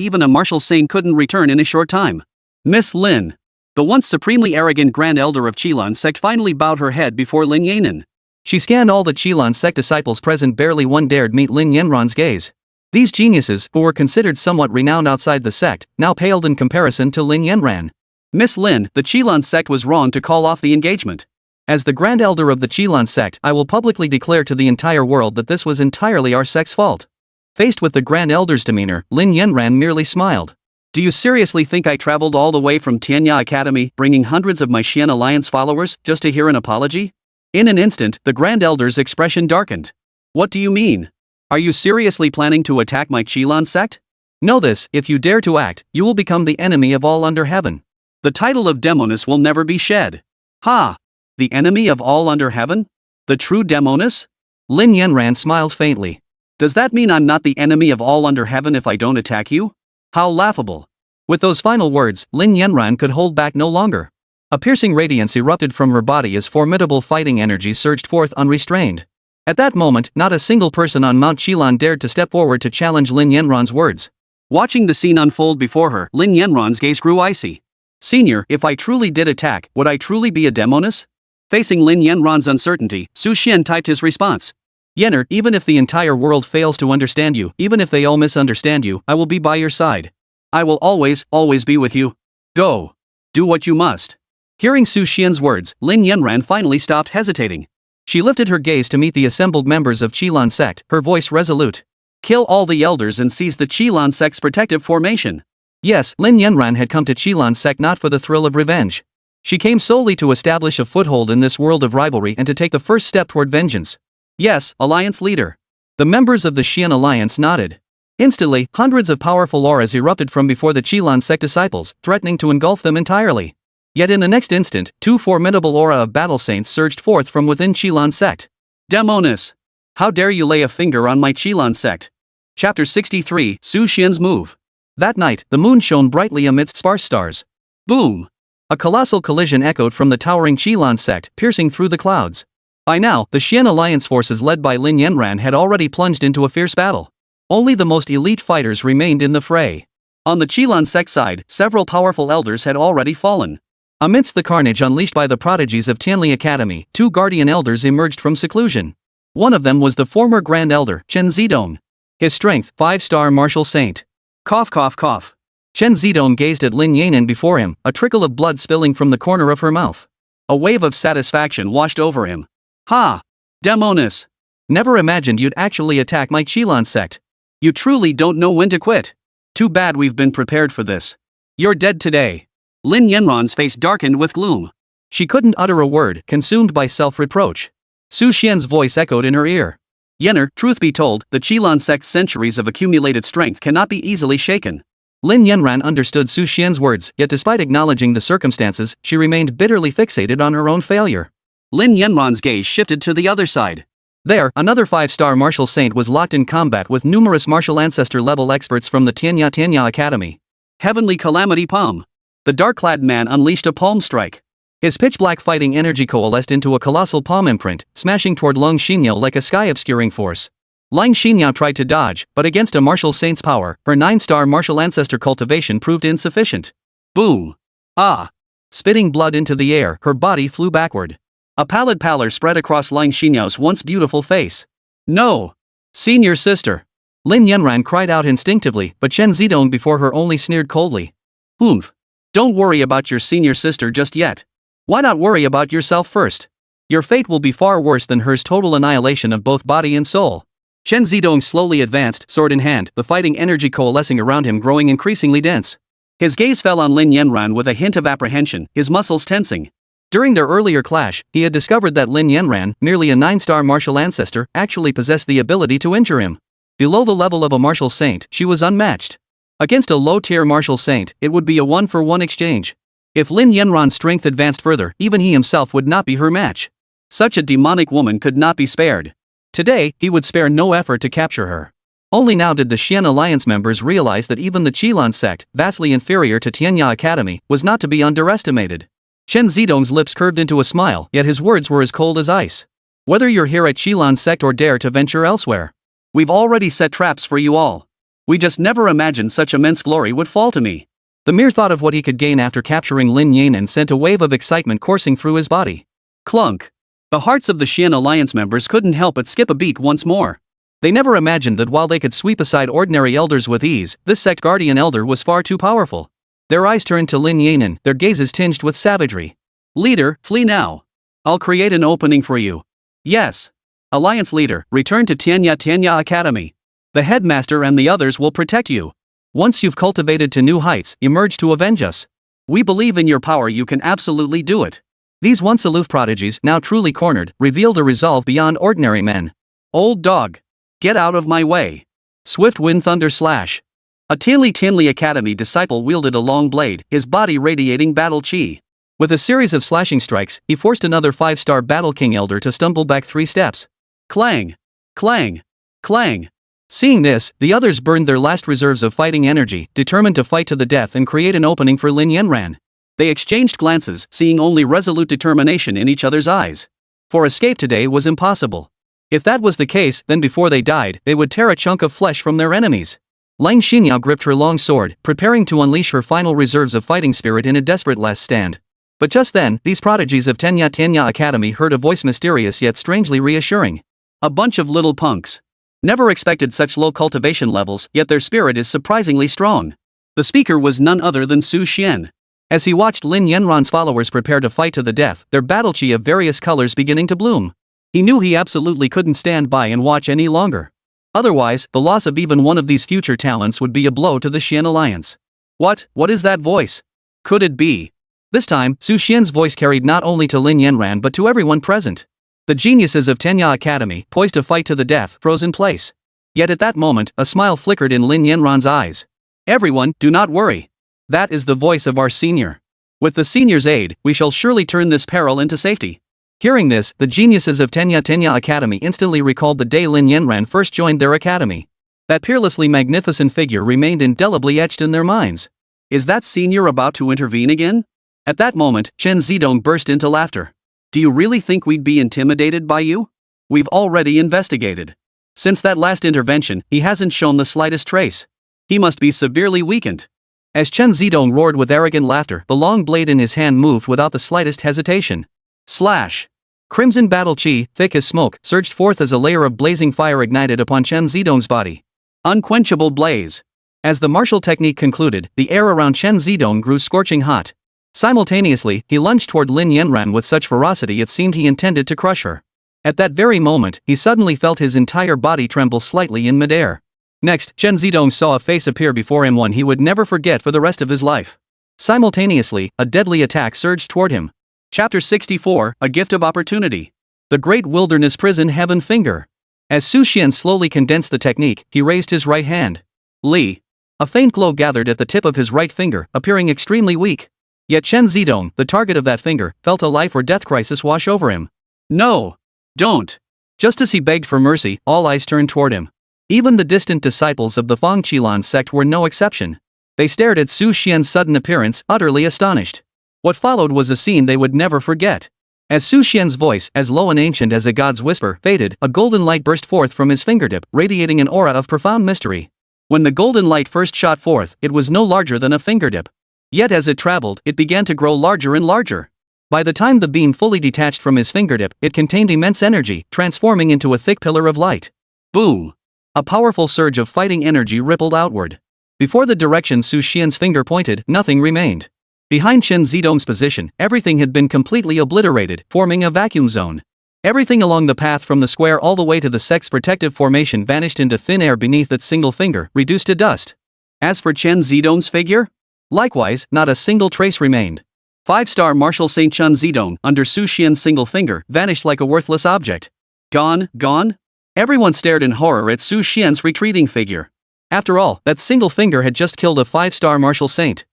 B: even a martial sane couldn't return in a short time. Miss Lin. The once supremely arrogant Grand Elder of Qilan sect finally bowed her head before Lin Yanan. She scanned all the Qilan sect disciples present, barely one dared meet Lin Yanran's gaze. These geniuses, who were considered somewhat renowned outside the sect, now paled in comparison to Lin Yanran. Miss Lin, the Qilan sect was wrong to call off the engagement. As the Grand Elder of the Qilan sect, I will publicly declare to the entire world that this was entirely our sect's fault. Faced with the Grand Elder's demeanor, Lin Yanran merely smiled. Do you seriously think I traveled all the way from Tianya Academy, bringing hundreds of my Xian Alliance followers, just to hear an apology? In an instant, the Grand Elder's expression darkened. What do you mean? Are you seriously planning to attack my Qilan sect? Know this, if you dare to act, you will become the enemy of all under heaven. The title of demoness will never be shed. Ha! The enemy of all under heaven? The true demoness? Lin Yanran smiled faintly. Does that mean I'm not the enemy of all under heaven if I don't attack you? How laughable. With those final words, Lin Yanran could hold back no longer. A piercing radiance erupted from her body as formidable fighting energy surged forth unrestrained. At that moment, not a single person on Mount Qilan dared to step forward to challenge Lin Yanran's words. Watching the scene unfold before her, Lin Yanran's gaze grew icy. Senior, if I truly did attack, would I truly be a demoness? Facing Lin Yanran's uncertainty, Su Xian typed his response. Yener, even if the entire world fails to understand you, even if they all misunderstand you, I will be by your side. I will always be with you. Go. Do what you must. Hearing Su Xian's words, Lin Yanran finally stopped hesitating. She lifted her gaze to meet the assembled members of Qilan sect, her voice resolute. Kill all the elders and seize the Qilan sect's protective formation. Yes, Lin Yanran had come to Qilan sect not for the thrill of revenge. She came solely to establish a foothold in this world of rivalry and to take the first step toward vengeance. Yes, Alliance leader. The members of the Xian Alliance nodded. Instantly, hundreds of powerful auras erupted from before the Qilan sect disciples, threatening to engulf them entirely. Yet in the next instant, two formidable aura of battle saints surged forth from within Qilan sect. Demoness! How dare you lay a finger on my Qilan sect? Chapter 63, Su Xian's Move. That night, the moon shone brightly amidst sparse stars. Boom! A colossal collision echoed from the towering Qilan sect, piercing through the clouds. By now, the Xian Alliance forces led by Lin Yanran had already plunged into a fierce battle. Only the most elite fighters remained in the fray. On the Qilan sect side, several powerful elders had already fallen. Amidst the carnage unleashed by the prodigies of Tianli Academy, two guardian elders emerged from seclusion. One of them was the former Grand Elder, Chen Zidong. His strength, 5-star martial saint. Cough cough cough. Chen Zidong gazed at Lin Yanan before him, a trickle of blood spilling from the corner of her mouth. A wave of satisfaction washed over him. Ha! Demoness! Never imagined you'd actually attack my Qilan sect. You truly don't know when to quit. Too bad we've been prepared for this. You're dead today. Lin Yanran's face darkened with gloom. She couldn't utter a word, consumed by self-reproach. Su Xian's voice echoed in her ear. Yener, truth be told, the Qilan sect's centuries of accumulated strength cannot be easily shaken. Lin Yanran understood Su Xian's words, yet despite acknowledging the circumstances, she remained bitterly fixated on her own failure. Lin Yanran's gaze shifted to the other side. There, another 5-star martial saint was locked in combat with numerous martial ancestor-level experts from the Tianya Academy. Heavenly Calamity Palm. The dark-clad man unleashed a palm strike. His pitch-black fighting energy coalesced into a colossal palm imprint, smashing toward Lung Xinyao like a sky-obscuring force. Lung Xinyao tried to dodge, but against a martial saint's power, her 9-star martial ancestor cultivation proved insufficient. Boom! Ah! Spitting blood into the air, her body flew backward. A pallid pallor spread across Lung Xinyao's once beautiful face. No! Senior sister! Lin Yanran cried out instinctively, but Chen Zidong before her only sneered coldly. Oomph! Don't worry about your senior sister just yet. Why not worry about yourself first? Your fate will be far worse than hers, total annihilation of both body and soul. Chen Zidong slowly advanced, sword in hand, the fighting energy coalescing around him growing increasingly dense. His gaze fell on Lin Yanran with a hint of apprehension, his muscles tensing. During their earlier clash, he had discovered that Lin Yanran, merely a 9-star martial ancestor, actually possessed the ability to injure him. Below the level of a martial saint, she was unmatched. Against a low-tier martial saint, it would be a 1-for-1 exchange. If Lin Yanran's strength advanced further, even he himself would not be her match. Such a demonic woman could not be spared. Today, he would spare no effort to capture her. Only now did the Xian Alliance members realize that even the Qilan sect, vastly inferior to Tianya Academy, was not to be underestimated. Chen Zidong's lips curved into a smile, yet his words were as cold as ice. Whether you're here at Qilan sect or dare to venture elsewhere, we've already set traps for you all. We just never imagined such immense glory would fall to me. The mere thought of what he could gain after capturing Lin Yanan sent a wave of excitement coursing through his body. Clunk. The hearts of the Xian Alliance members couldn't help but skip a beat once more. They never imagined that while they could sweep aside ordinary elders with ease, this sect guardian elder was far too powerful. Their eyes turned to Lin Yanan, their gazes tinged with savagery. Leader, flee now. I'll create an opening for you. Yes. Alliance leader, return to Tianya Academy. The headmaster and the others will protect you. Once you've cultivated to new heights, emerge to avenge us. We believe in your power, you can absolutely do it. These once aloof prodigies, now truly cornered, revealed a resolve beyond ordinary men. Old dog. Get out of my way. Swift wind thunder slash. A Tianli Academy disciple wielded a long blade, his body radiating battle chi. With a series of slashing strikes, he forced another 5-star Battle King elder to stumble back 3 steps. Clang! Clang! Clang! Seeing this, the others burned their last reserves of fighting energy, determined to fight to the death and create an opening for Lin Yanran. They exchanged glances, seeing only resolute determination in each other's eyes. For escape today was impossible. If that was the case, then before they died, they would tear a chunk of flesh from their enemies. Lang Xinyao gripped her long sword, preparing to unleash her final reserves of fighting spirit in a desperate last stand. But just then, these prodigies of Tenya Academy heard a voice mysterious yet strangely reassuring. A bunch of little punks. Never expected such low cultivation levels, yet their spirit is surprisingly strong. The speaker was none other than Su Xian. As he watched Lin Yanran's followers prepare to fight to the death, their battle chi of various colors beginning to bloom, he knew he absolutely couldn't stand by and watch any longer. Otherwise, the loss of even one of these future talents would be a blow to the Xian alliance. What is that voice? Could it be? This time, Su Xian's voice carried not only to Lin Yanran but to everyone present. The geniuses of Tenya Academy, poised to fight to the death, froze in place. Yet at that moment, a smile flickered in Lin Yanran's eyes. Everyone, do not worry. That is the voice of our senior. With the senior's aid, we shall surely turn this peril into safety. Hearing this, the geniuses of Tenya Academy instantly recalled the day Lin Yanran first joined their academy. That peerlessly magnificent figure remained indelibly etched in their minds. Is that senior about to intervene again? At that moment, Chen Zidong burst into laughter. Do you really think we'd be intimidated by you? We've already investigated. Since that last intervention, he hasn't shown the slightest trace. He must be severely weakened. As Chen Zidong roared with arrogant laughter, the long blade in his hand moved without the slightest hesitation. Slash! Crimson battle chi, thick as smoke, surged forth as a layer of blazing fire ignited upon Chen Zidong's body. Unquenchable blaze. As the martial technique concluded, the air around Chen Zidong grew scorching hot. Simultaneously, he lunged toward Lin Yanran with such ferocity it seemed he intended to crush her. At that very moment, he suddenly felt his entire body tremble slightly in midair. Next, Chen Zidong saw a face appear before him, one he would never forget for the rest of his life. Simultaneously, a deadly attack surged toward him. Chapter 64, A Gift of Opportunity. The Great Wilderness Prison Heaven Finger. As Su Xian slowly condensed the technique, he raised his right hand. Li. A faint glow gathered at the tip of his right finger, appearing extremely weak. Yet Chen Zidong, the target of that finger, felt a life or death crisis wash over him. No! Don't! Just as he begged for mercy, all eyes turned toward him. Even the distant disciples of the Fang Qilan sect were no exception. They stared at Su Xian's sudden appearance, utterly astonished. What followed was a scene they would never forget. As Su Xian's voice, as low and ancient as a god's whisper, faded, a golden light burst forth from his fingertip, radiating an aura of profound mystery. When the golden light first shot forth, it was no larger than a fingertip. Yet as it traveled, it began to grow larger and larger. By the time the beam fully detached from his fingertip, it contained immense energy, transforming into a thick pillar of light. Boom! A powerful surge of fighting energy rippled outward. Before the direction Su Xian's finger pointed, nothing remained. Behind Chen Zidong's position, everything had been completely obliterated, forming a vacuum zone. Everything along the path from the square all the way to the sect's protective formation vanished into thin air beneath its single finger, reduced to dust. As for Chen Zidong's figure? Likewise, not a single trace remained. 5-star Marshal Saint Chen Zidong, under Su Xian's single finger, vanished like a worthless object. Gone, gone? Everyone stared in horror at Su Xian's retreating figure. After all, that single finger had just killed a 5-star Martial Saint.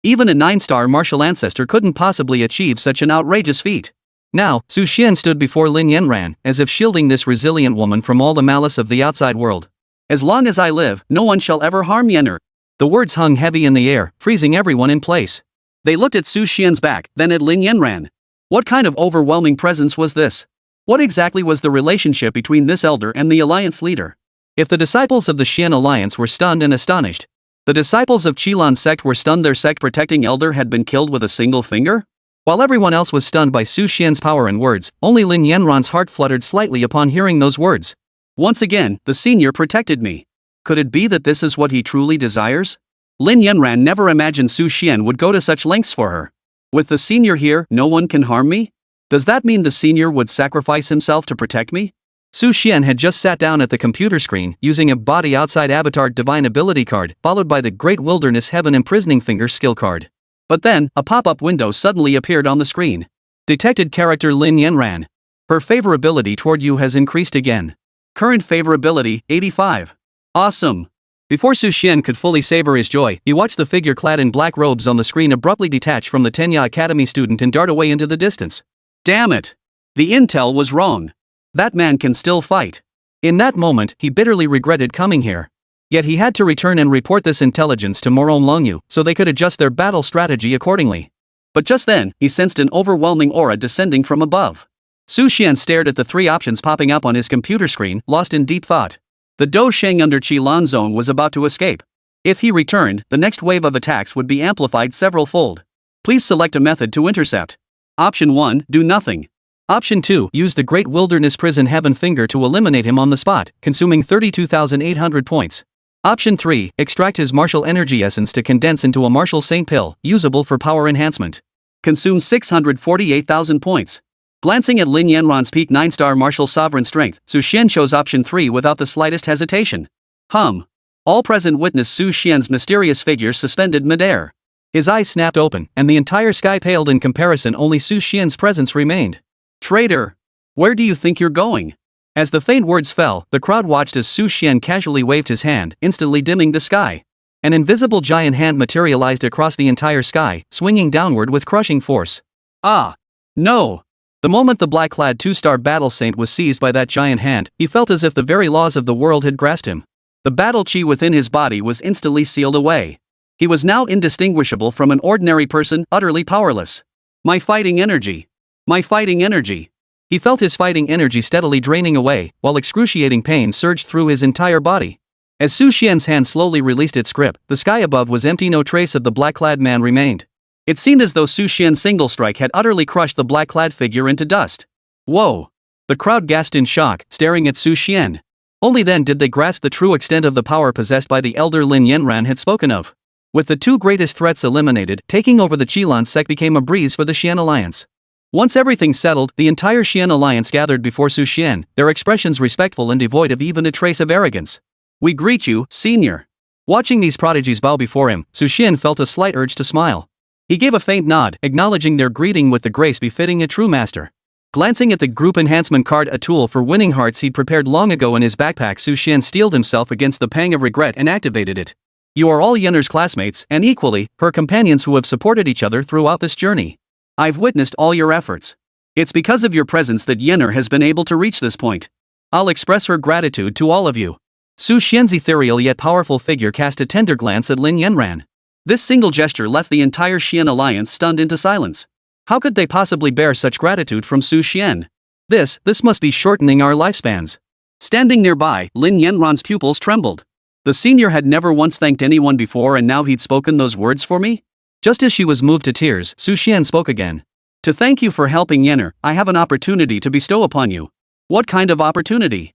B: Even a 9-star martial ancestor couldn't possibly achieve such an outrageous feat. Now, Su Xian stood before Lin Yanran, as if shielding this resilient woman from all the malice of the outside world. As long as I live, no one shall ever harm Yanner. The words hung heavy in the air, freezing everyone in place. They looked at Su Xian's back, then at Lin Yanran. What kind of overwhelming presence was this? What exactly was the relationship between this elder and the alliance leader? If the disciples of the Xian alliance were stunned and astonished, the disciples of Qilan sect were stunned their sect-protecting elder had been killed with a single finger? While everyone else was stunned by Su Xian's power and words, only Lin Yanran's heart fluttered slightly upon hearing those words. Once again, the senior protected me. Could it be that this is what he truly desires? Lin Yanran never imagined Su Xian would go to such lengths for her. With the senior here, no one can harm me? Does that mean the senior would sacrifice himself to protect me? Su Xian had just sat down at the computer screen, using a body outside avatar divine ability card, followed by the Great Wilderness Heaven Imprisoning Finger skill card. But then, a pop-up window suddenly appeared on the screen. Detected character Lin Yanran. Her favorability toward you has increased again. Current favorability, 85. Awesome. Before Su Xian could fully savor his joy, he watched the figure clad in black robes on the screen abruptly detach from the Tenya Academy student and dart away into the distance. Damn it! The intel was wrong. That man can still fight. In that moment, he bitterly regretted coming here. Yet he had to return and report this intelligence to Moron Longyu, so they could adjust their battle strategy accordingly. But just then, he sensed an overwhelming aura descending from above. Su Xian stared at the three options popping up on his computer screen, lost in deep thought. The Do Sheng under Qi-Lan zone was about to escape. If he returned, the next wave of attacks would be amplified several-fold. Please select a method to intercept. Option 1, do nothing. Option 2, use the Great Wilderness Prison Heaven Finger to eliminate him on the spot, consuming 32,800 points. Option 3, extract his martial energy essence to condense into a martial saint pill, usable for power enhancement. Consume 648,000 points. Glancing at Lin Yanran's peak 9-star martial sovereign strength, Su Xian chose option 3 without the slightest hesitation. All present witnessed Su Xian's mysterious figure suspended midair. His eyes snapped open, and the entire sky paled in comparison. Only Su Xian's presence remained. Traitor! Where do you think you're going? As the faint words fell, the crowd watched as Su Xian casually waved his hand, instantly dimming the sky. An invisible giant hand materialized across the entire sky, swinging downward with crushing force. Ah! No! The moment the black-clad 2-star battle saint was seized by that giant hand, he felt as if the very laws of the world had grasped him. The battle chi within his body was instantly sealed away. He was now indistinguishable from an ordinary person, utterly powerless. My fighting energy! My fighting energy! He felt his fighting energy steadily draining away, while excruciating pain surged through his entire body. As Su Xian's hand slowly released its grip, the sky above was empty. No trace of the black-clad man remained. It seemed as though Su Xian's single strike had utterly crushed the black-clad figure into dust. Whoa! The crowd gasped in shock, staring at Su Xian. Only then did they grasp the true extent of the power possessed by the elder Lin Yanran had spoken of. With the two greatest threats eliminated, taking over the Qi-Lan sect became a breeze for the Xian alliance. Once everything settled, the entire Xian alliance gathered before Su Xian, their expressions respectful and devoid of even a trace of arrogance. We greet you, senior. Watching these prodigies bow before him, Su Xian felt a slight urge to smile. He gave a faint nod, acknowledging their greeting with the grace befitting a true master. Glancing at the group enhancement card, a tool for winning hearts he'd prepared long ago in his backpack, Su Xian steeled himself against the pang of regret and activated it. You are all Yenner's classmates, and equally, her companions who have supported each other throughout this journey. I've witnessed all your efforts. It's because of your presence that Yenner has been able to reach this point. I'll express her gratitude to all of you. Su Xian's ethereal yet powerful figure cast a tender glance at Lin Yanran. This single gesture left the entire Xian alliance stunned into silence. How could they possibly bear such gratitude from Su Xian? This must be shortening our lifespans. Standing nearby, Lin Yanran's pupils trembled. The senior had never once thanked anyone before, and now he'd spoken those words for me? Just as she was moved to tears, Su Xian spoke again. To thank you for helping Yenner, I have an opportunity to bestow upon you. What kind of opportunity?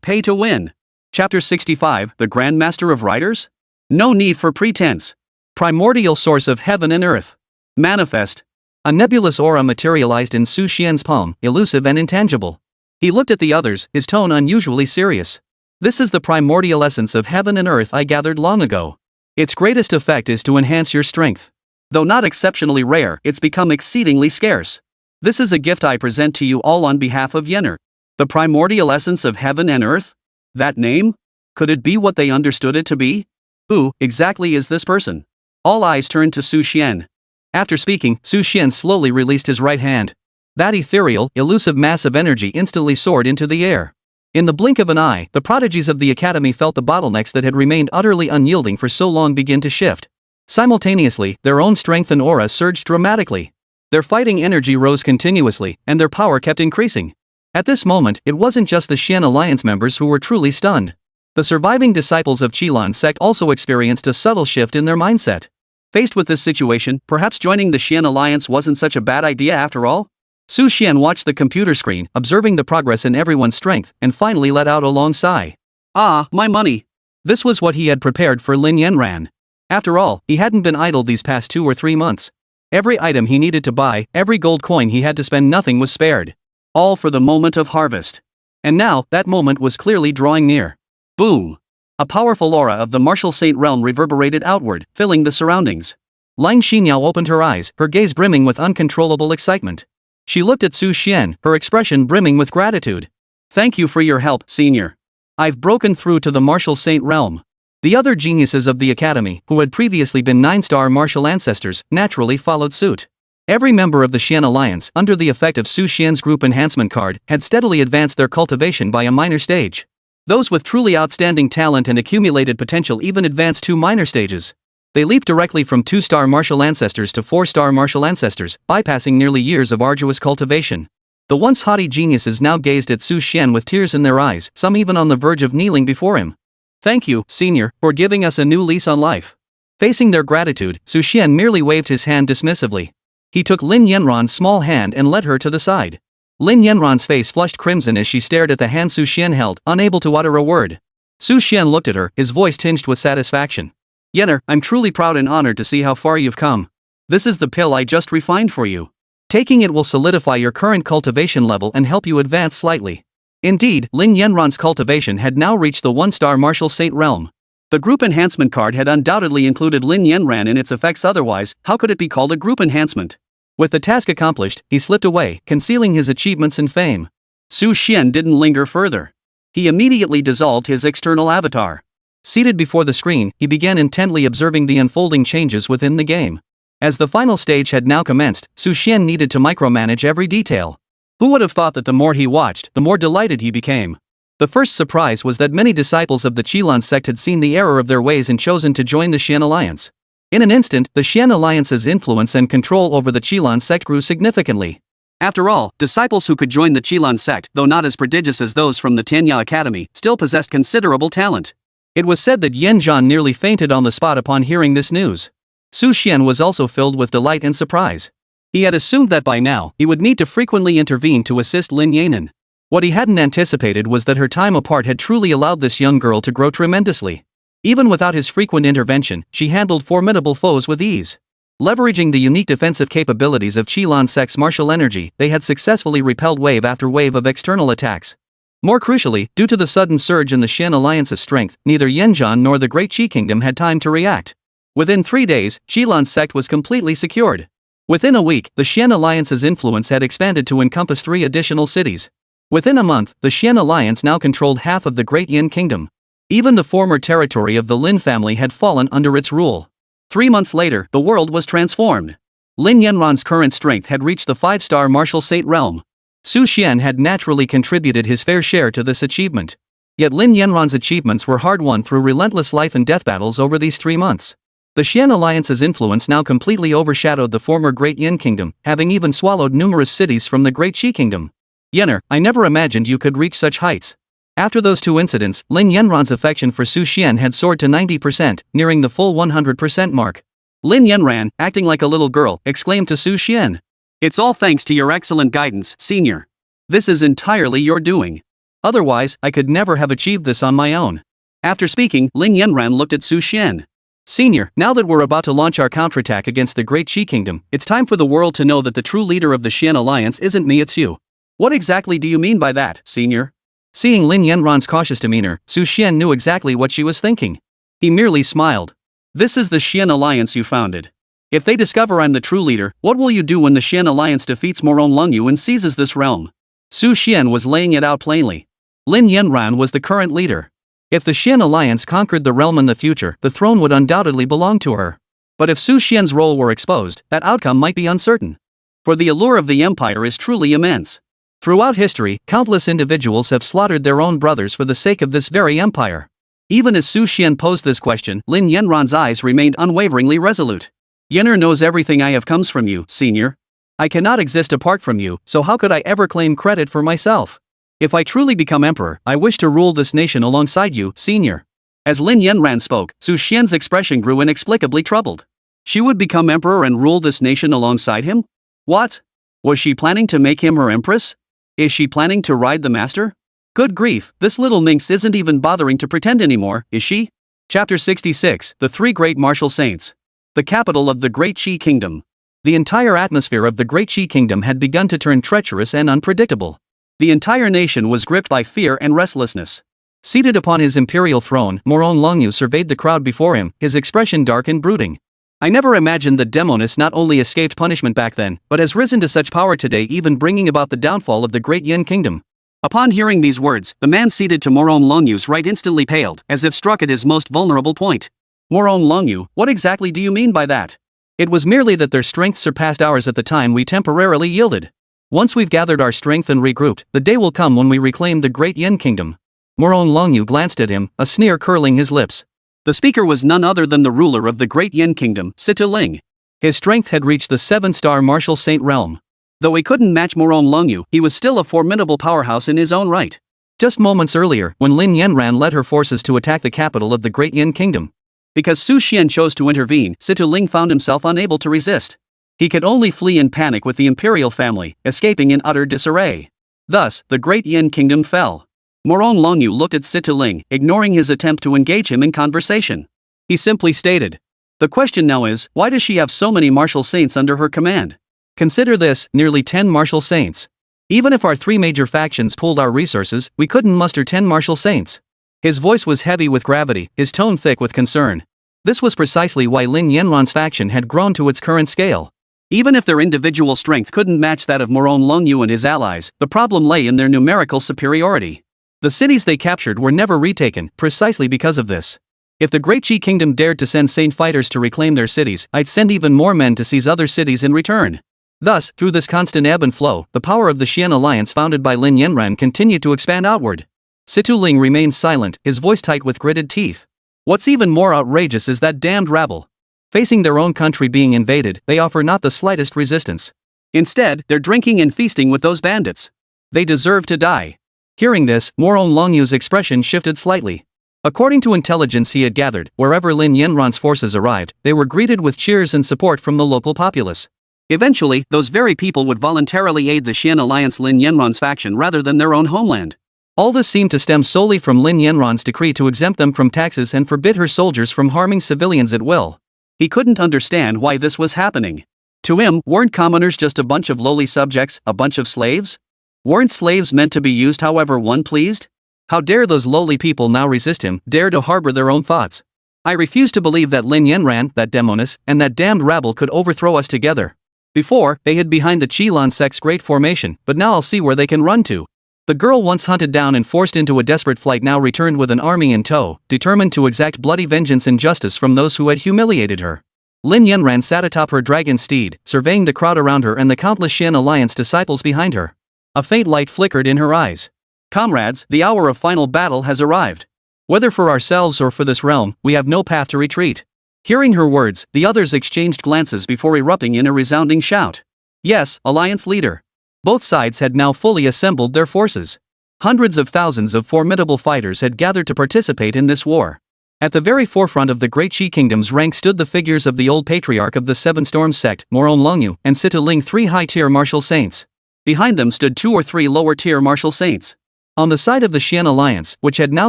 B: Pay to win. Chapter 65, The Grand Master of Writers? No need for pretense. Primordial source of heaven and earth. Manifest. A nebulous aura materialized in Su Xian's palm, elusive and intangible. He looked at the others, his tone unusually serious. This is the primordial essence of heaven and earth I gathered long ago. Its greatest effect is to enhance your strength. Though not exceptionally rare, it's become exceedingly scarce. This is a gift I present to you all on behalf of Yenner. The primordial essence of heaven and earth? That name? Could it be what they understood it to be? Who, exactly, is this person? All eyes turned to Su Xian. After speaking, Su Xian slowly released his right hand. That ethereal, elusive mass of energy instantly soared into the air. In the blink of an eye, the prodigies of the academy felt the bottlenecks that had remained utterly unyielding for so long begin to shift. Simultaneously, their own strength and aura surged dramatically. Their fighting energy rose continuously, and their power kept increasing. At this moment, it wasn't just the Xian Alliance members who were truly stunned. The surviving disciples of Qi-Lan sect also experienced a subtle shift in their mindset. Faced with this situation, perhaps joining the Xian Alliance wasn't such a bad idea after all? Su Xian watched the computer screen, observing the progress in everyone's strength, and finally let out a long sigh. Ah, my money! This was what he had prepared for Lin Yanran. After all, he hadn't been idle these past 2 or 3 months. Every item he needed to buy, every gold coin he had to spend, nothing was spared. All for the moment of harvest. And now, that moment was clearly drawing near. Boom! A powerful aura of the martial saint realm reverberated outward, filling the surroundings. Lang Xinyao opened her eyes, her gaze brimming with uncontrollable excitement. She looked at Su Xian, her expression brimming with gratitude. Thank you for your help, senior. I've broken through to the martial saint realm. The other geniuses of the academy, who had previously been 9-star martial ancestors, naturally followed suit. Every member of the Xian Alliance, under the effect of Su Xian's group enhancement card, had steadily advanced their cultivation by a minor stage. Those with truly outstanding talent and accumulated potential even advanced 2 minor stages. They leaped directly from 2-star martial ancestors to 4-star martial ancestors, bypassing nearly years of arduous cultivation. The once haughty geniuses now gazed at Su Xian with tears in their eyes, some even on the verge of kneeling before him. "Thank you, senior, for giving us a new lease on life." Facing their gratitude, Su Xian merely waved his hand dismissively. He took Lin Yanran's small hand and led her to the side. Lin Yanran's face flushed crimson as she stared at the hand Su Xian held, unable to utter a word. Su Xian looked at her, his voice tinged with satisfaction. "Yener, I'm truly proud and honored to see how far you've come. This is the pill I just refined for you. Taking it will solidify your current cultivation level and help you advance slightly." Indeed, Lin Yanran's cultivation had now reached the 1-star martial saint realm. The group enhancement card had undoubtedly included Lin Yanran in its effects, otherwise, how could it be called a group enhancement? With the task accomplished, he slipped away, concealing his achievements and fame. Su Xian didn't linger further. He immediately dissolved his external avatar. Seated before the screen, he began intently observing the unfolding changes within the game. As the final stage had now commenced, Su Xian needed to micromanage every detail. Who would have thought that the more he watched, the more delighted he became? The first surprise was that many disciples of the Qilin sect had seen the error of their ways and chosen to join the Xian alliance. In an instant, the Xian alliance's influence and control over the Qilin sect grew significantly. After all, disciples who could join the Qilin sect, though not as prodigious as those from the Tianya Academy, still possessed considerable talent. It was said that Yan Zhan nearly fainted on the spot upon hearing this news. Su Xian was also filled with delight and surprise. He had assumed that by now, he would need to frequently intervene to assist Lin Yanan. What he hadn't anticipated was that her time apart had truly allowed this young girl to grow tremendously. Even without his frequent intervention, she handled formidable foes with ease. Leveraging the unique defensive capabilities of Qilin sect's martial energy, they had successfully repelled wave after wave of external attacks. More crucially, due to the sudden surge in the Xian alliance's strength, neither Yanzhan nor the Great Qi Kingdom had time to react. Within 3 days, Qilin sect was completely secured. Within a week, the Xian alliance's influence had expanded to encompass 3 additional cities. Within a month, the Xian alliance now controlled half of the Great Yin Kingdom. Even the former territory of the Lin family had fallen under its rule. 3 months later, the world was transformed. Lin Yanran's current strength had reached the 5-star martial saint realm. Su Xian had naturally contributed his fair share to this achievement. Yet Lin Yanran's achievements were hard-won through relentless life and death battles over these 3 months. The Xian alliance's influence now completely overshadowed the former Great Yin Kingdom, having even swallowed numerous cities from the Great Qi Kingdom. Yener, I never imagined you could reach such heights. After those 2 incidents, Lin Yanran's affection for Su Xian had soared to 90%, nearing the full 100% mark. Lin Yanran, acting like a little girl, exclaimed to Su Xian. "It's all thanks to your excellent guidance, senior. This is entirely your doing. Otherwise, I could never have achieved this on my own." After speaking, Lin Yanran looked at Su Xian. "Senior, now that we're about to launch our counterattack against the Great Qi Kingdom, it's time for the world to know that the true leader of the Xian alliance isn't me, it's you." "What exactly do you mean by that, senior?" Seeing Lin Yanran's cautious demeanor, Su Xian knew exactly what she was thinking. He merely smiled. "This is the Xian alliance you founded. If they discover I'm the true leader, what will you do when the Xian alliance defeats Moron Lungyu and seizes this realm?" Su Xian was laying it out plainly. Lin Yanran was the current leader. If the Xian alliance conquered the realm in the future, the throne would undoubtedly belong to her. But if Su Xian's role were exposed, that outcome might be uncertain. For the allure of the empire is truly immense. Throughout history, countless individuals have slaughtered their own brothers for the sake of this very empire. Even as Su Xian posed this question, Lin Yanran's eyes remained unwaveringly resolute. "Yener knows everything I have comes from you, senior. I cannot exist apart from you, so how could I ever claim credit for myself? If I truly become emperor, I wish to rule this nation alongside you, senior." As Lin Yanran spoke, Su Xian's expression grew inexplicably troubled. She would become emperor and rule this nation alongside him? What? Was she planning to make him her empress? Is she planning to ride the master? Good grief, this little minx isn't even bothering to pretend anymore, is she? Chapter 66, The 3 Great Martial Saints. The capital of the Great Qi Kingdom. The entire atmosphere of the Great Qi Kingdom had begun to turn treacherous and unpredictable. The entire nation was gripped by fear and restlessness. Seated upon his imperial throne, Moron Longyu surveyed the crowd before him, his expression dark and brooding. "I never imagined that Demonis not only escaped punishment back then, but has risen to such power today, even bringing about the downfall of the Great Yin Kingdom." Upon hearing these words, the man seated to Moron Longyu's right instantly paled, as if struck at his most vulnerable point. "Moron Longyu, what exactly do you mean by that?" "It was merely that their strength surpassed ours at the time we temporarily yielded. Once we've gathered our strength and regrouped, the day will come when we reclaim the Great Yin Kingdom." Moron Longyu glanced at him, a sneer curling his lips. The speaker was none other than the ruler of the Great Yin Kingdom, Sita Ling. His strength had reached the 7-star martial saint realm. Though he couldn't match Morong Longyu, he was still a formidable powerhouse in his own right.
A: Just moments earlier, when Lin Yanran led her forces to attack the capital of the Great Yin Kingdom.
B: Because Su Xian chose to intervene, Situ Ling found himself unable to resist. He could only flee in panic with the imperial family, escaping in utter disarray. Thus, the Great Yin Kingdom fell. Morong Longyu looked at Situ Ling, ignoring his attempt to engage him in conversation. He simply stated, "The question now is, why does she have so many martial saints under her command?
A: Consider this, nearly 10 martial saints. Even if our 3 major factions pooled our resources, we couldn't muster 10 martial saints." His voice was heavy with gravity, his tone thick with concern. This was precisely why Lin Yanran's faction had grown to its current scale.
B: Even if their individual strength couldn't match that of Morong Longyu and his allies, the problem lay in their numerical superiority.
A: The cities they captured were never retaken, precisely because of this. If the Great Qi Kingdom dared to send saint fighters to reclaim their cities, I'd send even more men to seize other cities in return. Thus, through this constant ebb and flow, the power of the Xian alliance founded by Lin Yanran continued to expand outward. Situ Ling remained silent, his voice tight with gritted teeth. What's even more outrageous is that damned rabble. Facing their own country being invaded, they offer not the slightest resistance.
B: Instead, they're drinking and feasting with those bandits. They deserve to die.
A: Hearing this, Morong Longyu's expression shifted slightly. According to intelligence he had gathered, wherever Lin Yanran's forces arrived, they were greeted with cheers and support from the local populace.
B: Eventually, those very people would voluntarily aid the Xian alliance Lin Yanran's faction rather than their own homeland.
A: All this seemed to stem solely from Lin Yanran's decree to exempt them from taxes and forbid her soldiers from harming civilians at will.
B: He couldn't understand why this was happening. To him, weren't commoners just a bunch of lowly subjects, a bunch of slaves? Weren't slaves meant to be used however one pleased?
A: How dare those lowly people now resist him, dare to harbor their own thoughts? I refuse to believe that Lin Yanran, that demoness, and that damned rabble could overthrow us together. Before, they hid behind the Qilin sect's great formation, but now I'll see where they can run to. The girl once hunted down and forced into a desperate flight now returned with an army in tow, determined to exact bloody vengeance and justice from those who had humiliated her. Lin Yanran sat atop her dragon steed, surveying the crowd around her and the countless Xian alliance disciples behind her. A faint light flickered in her eyes. Comrades, the hour of final battle has arrived. Whether for ourselves or for this realm, we have no path to retreat. Hearing her words, the others exchanged glances before erupting in a resounding shout. Yes, Alliance leader. Both sides had now fully assembled their forces. Hundreds of thousands of formidable fighters had gathered to participate in this war. At the very forefront of the Great Qi Kingdom's rank stood the figures of the old patriarch of the Seven Storms sect, Morong Longyu, and Situ Ling, 3 high-tier martial saints. Behind them stood 2 or 3 lower-tier martial saints. On the side of the Xian alliance, which had now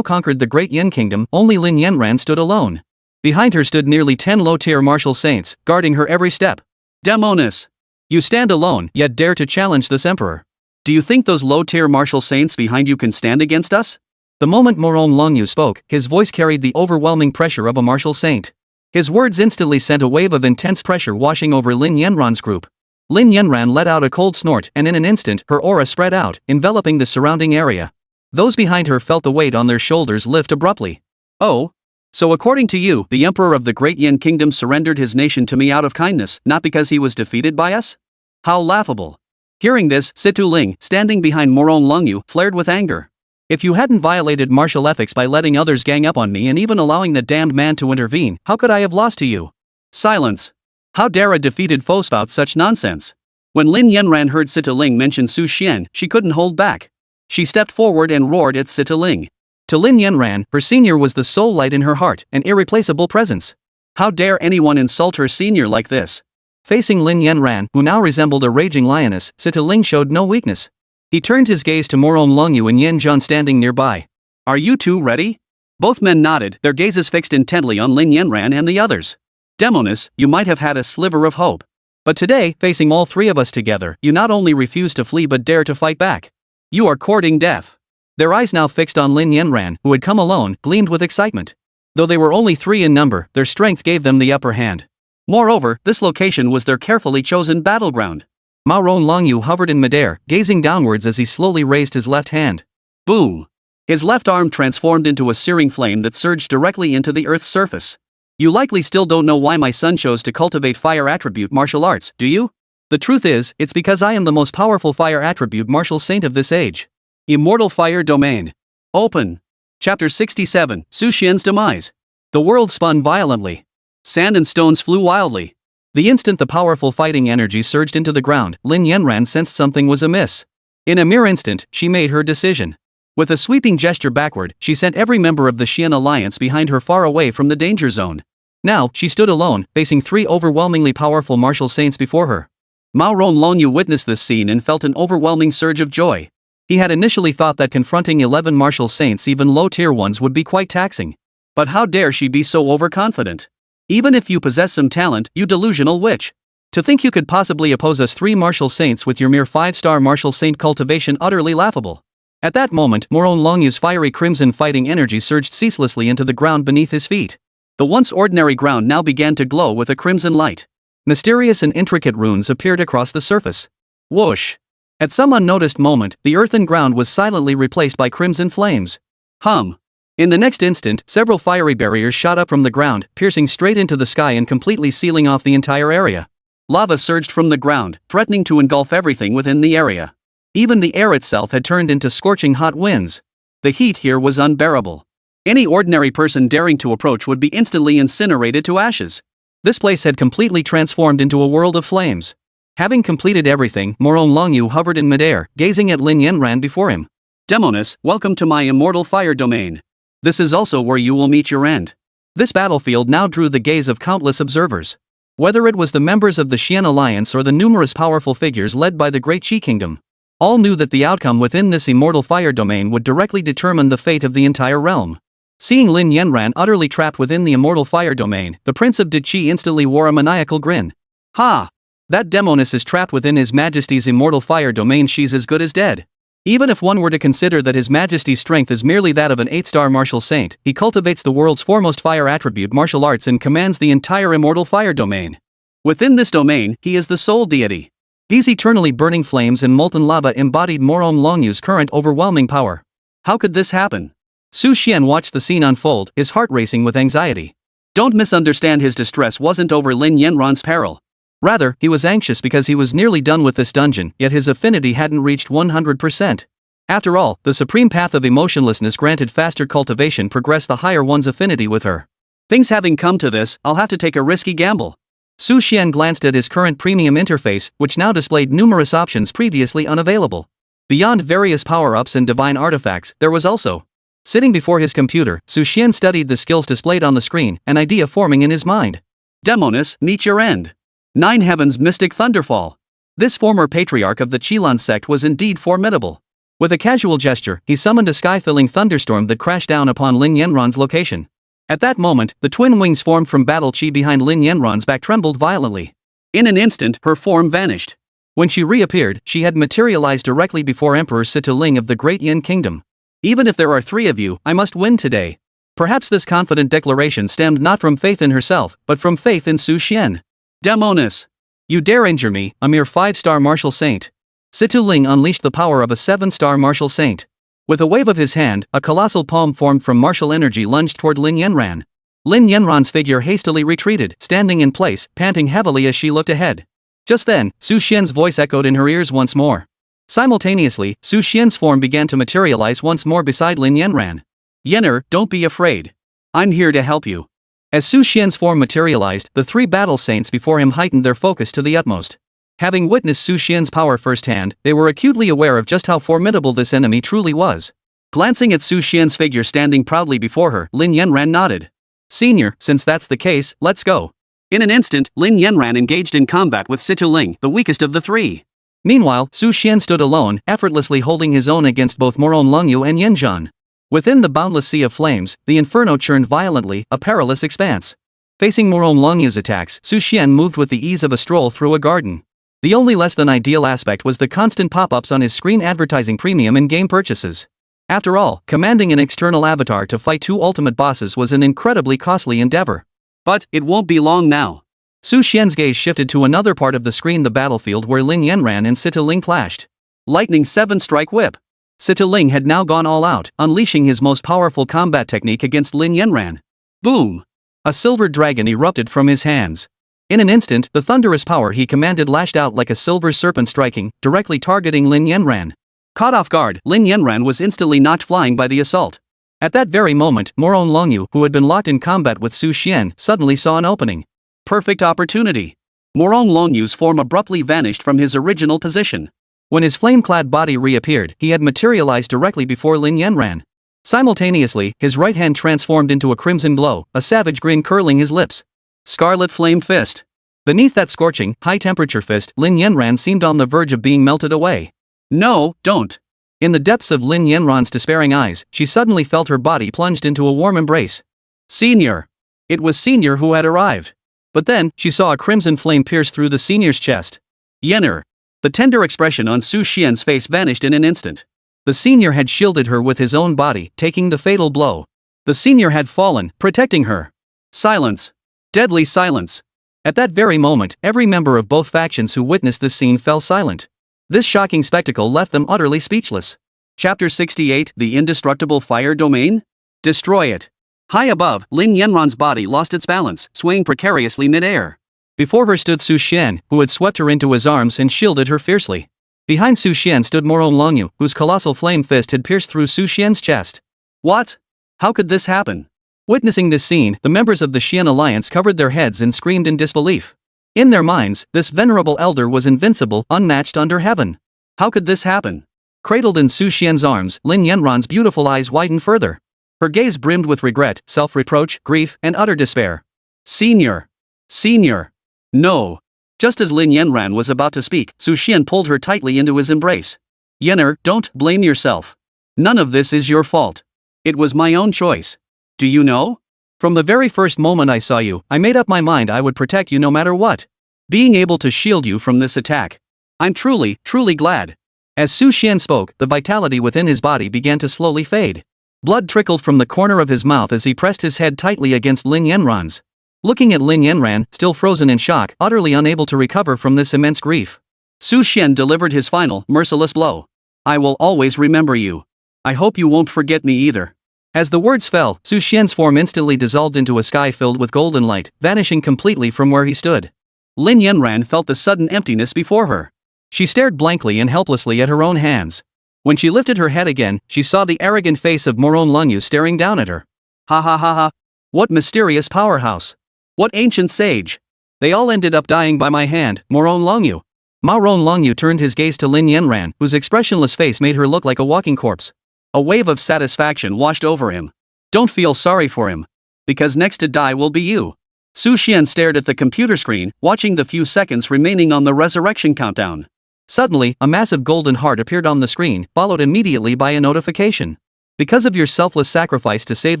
A: conquered the Great Yin Kingdom, only Lin Yanran stood alone. Behind her stood nearly 10 low-tier martial saints, guarding her every step. Demoness! You stand alone, yet dare to challenge this emperor. Do you think those low-tier martial saints behind you can stand against us? The moment Morong Longyu spoke, his voice carried the overwhelming pressure of a martial saint. His words instantly sent a wave of intense pressure washing over Lin Yanran's group. Lin Yanran let out a cold snort, and in an instant, her aura spread out, enveloping the surrounding area. Those behind her felt the weight on their shoulders lift abruptly. Oh? So according to you, the Emperor of the Great Yin Kingdom surrendered his nation to me out of kindness, not because he was defeated by us? How laughable. Hearing this, Situ Ling, standing behind Morong Longyu, flared with anger. If you hadn't violated martial ethics by letting others gang up on me and even allowing the damned man to intervene, how could I have lost to you? Silence. How dare a defeated foe spout such nonsense? When Lin Yanran heard Situ Ling mention Su Xian, she couldn't hold back. She stepped forward and roared at Situ Ling. To Lin Yanran, her senior was the sole light in her heart, an irreplaceable presence. How dare anyone insult her senior like this? Facing Lin Yanran, who now resembled a raging lioness, Situ Ling showed no weakness. He turned his gaze to Morong Longyu and Yan Zhan standing nearby. Are you two ready? Both men nodded, their gazes fixed intently on Lin Yanran and the others. Demoness, you might have had a sliver of hope. But today, facing all 3 of us together, you not only refuse to flee but dare to fight back. You are courting death. Their eyes now fixed on Lin Yanran, who had come alone, gleamed with excitement. Though they were only 3 in number, their strength gave them the upper hand. Moreover, this location was their carefully chosen battleground. Morong Longyu hovered in midair, gazing downwards as he slowly raised his left hand. Boom! His left arm transformed into a searing flame that surged directly into the earth's surface. You likely still don't know why my son chose to cultivate fire attribute martial arts, do you? The truth is, it's because I am the most powerful fire attribute martial saint of this age. Immortal Fire Domain. Open. Chapter 67, Su Xian's Demise. The world spun violently. Sand and stones flew wildly.
B: The instant the powerful fighting energy surged into the ground, Lin Yanran sensed something was amiss. In a mere instant, she made her decision. With a sweeping gesture backward, she sent every member of the Xian alliance behind her far away from the danger zone. Now, she stood alone, facing 3 overwhelmingly powerful martial saints before her. Mao Ronglongyu witnessed this scene and felt an overwhelming surge of joy. He had initially thought that confronting 11 martial saints, even low-tier ones, would be quite taxing. But how dare she be so overconfident? Even if you possess some talent, you delusional witch. To think you could possibly oppose us 3 martial saints with your mere 5-star martial saint cultivation, utterly laughable. At that moment, Ronglongyu's fiery crimson fighting energy surged ceaselessly into the ground beneath his feet. The once ordinary ground now began to glow with a crimson light. Mysterious and intricate runes appeared across the surface. Whoosh! At some unnoticed moment, the earthen ground was silently replaced by crimson flames. Hum! In the next instant, several fiery barriers shot up from the ground, piercing straight into the sky and completely sealing off the entire area. Lava surged from the ground, threatening to engulf everything within the area. Even the air itself had turned into scorching hot winds. The heat here was unbearable. Any ordinary person daring to approach would be instantly incinerated to ashes. This place had completely transformed into a world of flames. Having completed everything, Ronglongyu hovered in midair, gazing at Lin Yanran before him. Demoness, welcome to my immortal fire domain. This is also where you will meet your end. This battlefield now drew the gaze of countless observers. Whether it was the members of the Xian Alliance or the numerous powerful figures led by the Great Qi Kingdom, all knew that the outcome within this immortal fire domain would directly determine the fate of the entire realm. Seeing Lin Yanran utterly trapped within the immortal fire domain, the Prince of Qi instantly wore a maniacal grin. Ha! That demoness is trapped within His Majesty's immortal fire domain. She's as good as dead. Even if one were to consider that His Majesty's strength is merely that of an 8-star martial saint, he cultivates the world's foremost fire attribute martial arts and commands the entire immortal fire domain. Within this domain, he is the sole deity. These eternally burning flames and molten lava embodied Ronglongyu's current overwhelming power. How could this happen? Su Xian watched the scene unfold, his heart racing with anxiety. Don't misunderstand, his distress wasn't over Lin Yanran's peril. Rather, he was anxious because he was nearly done with this dungeon, yet his affinity hadn't reached 100%. After all, the supreme path of emotionlessness granted faster cultivation progressed the higher one's affinity with her. Things having come to this, I'll have to take a risky gamble. Su Xian glanced at his current premium interface, which now displayed numerous options previously unavailable. Beyond various power-ups and divine artifacts, there was also... Sitting before his computer, Su Xian studied the skills displayed on the screen, an idea forming in his mind. Demoness, meet your end. 9 Heavens Mystic Thunderfall. This former patriarch of the Qilan sect was indeed formidable. With a casual gesture, he summoned a sky-filling thunderstorm that crashed down upon Lin Yanran's location. At that moment, the twin wings formed from battle chi behind Lin Yanran's back trembled violently. In an instant, her form vanished. When she reappeared, she had materialized directly before Emperor Situling of the Great Yin Kingdom. Even if there are 3 of you, I must win today. Perhaps this confident declaration stemmed not from faith in herself, but from faith in Su Xian. Demoness! You dare injure me, a mere 5-star martial saint. Situling unleashed the power of a 7-star martial saint. With a wave of his hand, a colossal palm formed from martial energy lunged toward Lin Yanran. Lin Yanran's figure hastily retreated, standing in place, panting heavily as she looked ahead. Just then, Su Xian's voice echoed in her ears once more. Simultaneously, Su Xian's form began to materialize once more beside Lin Yanran. Yenner, don't be afraid. I'm here to help you. As Su Xian's form materialized, the 3 battle saints before him heightened their focus to the utmost. Having witnessed Su Xian's power firsthand, they were acutely aware of just how formidable this enemy truly was. Glancing at Su Xian's figure standing proudly before her, Lin Yanran nodded. Senior, since that's the case, let's go. In an instant, Lin Yanran engaged in combat with Situling, the weakest of the 3. Meanwhile, Su Xian stood alone, effortlessly holding his own against both Ronglongyu and Yanzhan. Within the boundless sea of flames, the inferno churned violently, a perilous expanse. Facing Ronglongyu's attacks, Su Xian moved with the ease of a stroll through a garden. The only less than ideal aspect was the constant pop-ups on his screen advertising premium in-game purchases. After all, commanding an external avatar to fight 2 ultimate bosses was an incredibly costly endeavor. But, it won't be long now. Su Xian's gaze shifted to another part of the screen, the battlefield where Lin Yanran and Situling clashed. Lightning 7-strike whip. Situling had now gone all out, unleashing his most powerful combat technique against Lin Yanran. Boom! A silver dragon erupted from his hands. In an instant, the thunderous power he commanded lashed out like a silver serpent, striking, directly targeting Lin Yanran. Caught off guard, Lin Yanran was instantly knocked flying by the assault. At that very moment, Ronglongyu, who had been locked in combat with Su Xian, suddenly saw an opening. Perfect opportunity. Morong Longyu's form abruptly vanished from his original position.
A: When his flame-clad body reappeared, he had materialized directly before Lin Yanran. Simultaneously, his right hand transformed into a crimson glow, a savage grin curling his lips.
B: Scarlet Flame Fist.
A: Beneath that scorching, high-temperature fist, Lin Yanran seemed on the verge of being melted away.
B: No, don't.
A: In the depths of Lin Yanran's despairing eyes, she suddenly felt her body plunged into a warm embrace.
B: Senior. It was Senior who had arrived.
A: But then, she saw a crimson flame pierce through the senior's chest.
B: Yenner. The tender expression on Su Xian's face vanished in an instant.
A: The senior had shielded her with his own body, taking the fatal blow. The senior had fallen, protecting her.
B: Silence. Deadly silence.
A: At that very moment, every member of both factions who witnessed this scene fell silent. This shocking spectacle left them utterly speechless.
B: Chapter 68, The Indestructible Fire Domain? Destroy it. High above, Lin Yanran's body lost its balance, swaying precariously mid-air.
A: Before her stood Su Xian, who had swept her into his arms and shielded her fiercely. Behind Su Xian stood Morong Longyu, whose colossal flame fist had pierced through Su Xian's chest.
B: What? How could this happen?
A: Witnessing this scene, the members of the Xian alliance covered their heads and screamed in disbelief. In their minds, this venerable elder was invincible, unmatched under heaven.
B: How could this happen?
A: Cradled in Su Xian's arms, Lin Yanran's beautiful eyes widened further. Her gaze brimmed with regret, self-reproach, grief, and utter despair.
B: Senior. Senior. No. Just as Lin Yanran was about to speak, Su Xian pulled her tightly into his embrace. Yenner, don't blame yourself. None of this is your fault. It was my own choice. Do you know?
A: From the very first moment I saw you, I made up my mind I would protect you no matter what.
B: Being able to shield you from this attack. I'm truly, truly glad.
A: As Su Xian spoke, the vitality within his body began to slowly fade. Blood trickled from the corner of his mouth as he pressed his head tightly against Lin Yanran's. Looking at Lin Yanran, still frozen in shock, utterly unable to recover from this immense grief,
B: Su Xian delivered his final, merciless blow. I will always remember you. I hope you won't forget me either.
A: As the words fell, Su Xian's form instantly dissolved into a sky filled with golden light, vanishing completely from where he stood.
B: Lin Yanran felt the sudden emptiness before her.
A: She stared blankly and helplessly at her own hands. When she lifted her head again, she saw the arrogant face of Morong Longyu staring down at her.
B: Ha ha ha ha. What mysterious powerhouse. What ancient sage. They all ended up dying by my hand, Morong Longyu.
A: Morong Longyu turned his gaze to Lin Yanran, whose expressionless face made her look like a walking corpse.
B: A wave of satisfaction washed over him. Don't feel sorry for him. Because next to die will be you. Su Xian stared at the computer screen, watching the few seconds remaining on the resurrection countdown.
A: Suddenly, a massive golden heart appeared on the screen, followed immediately by a notification. Because of your selfless sacrifice to save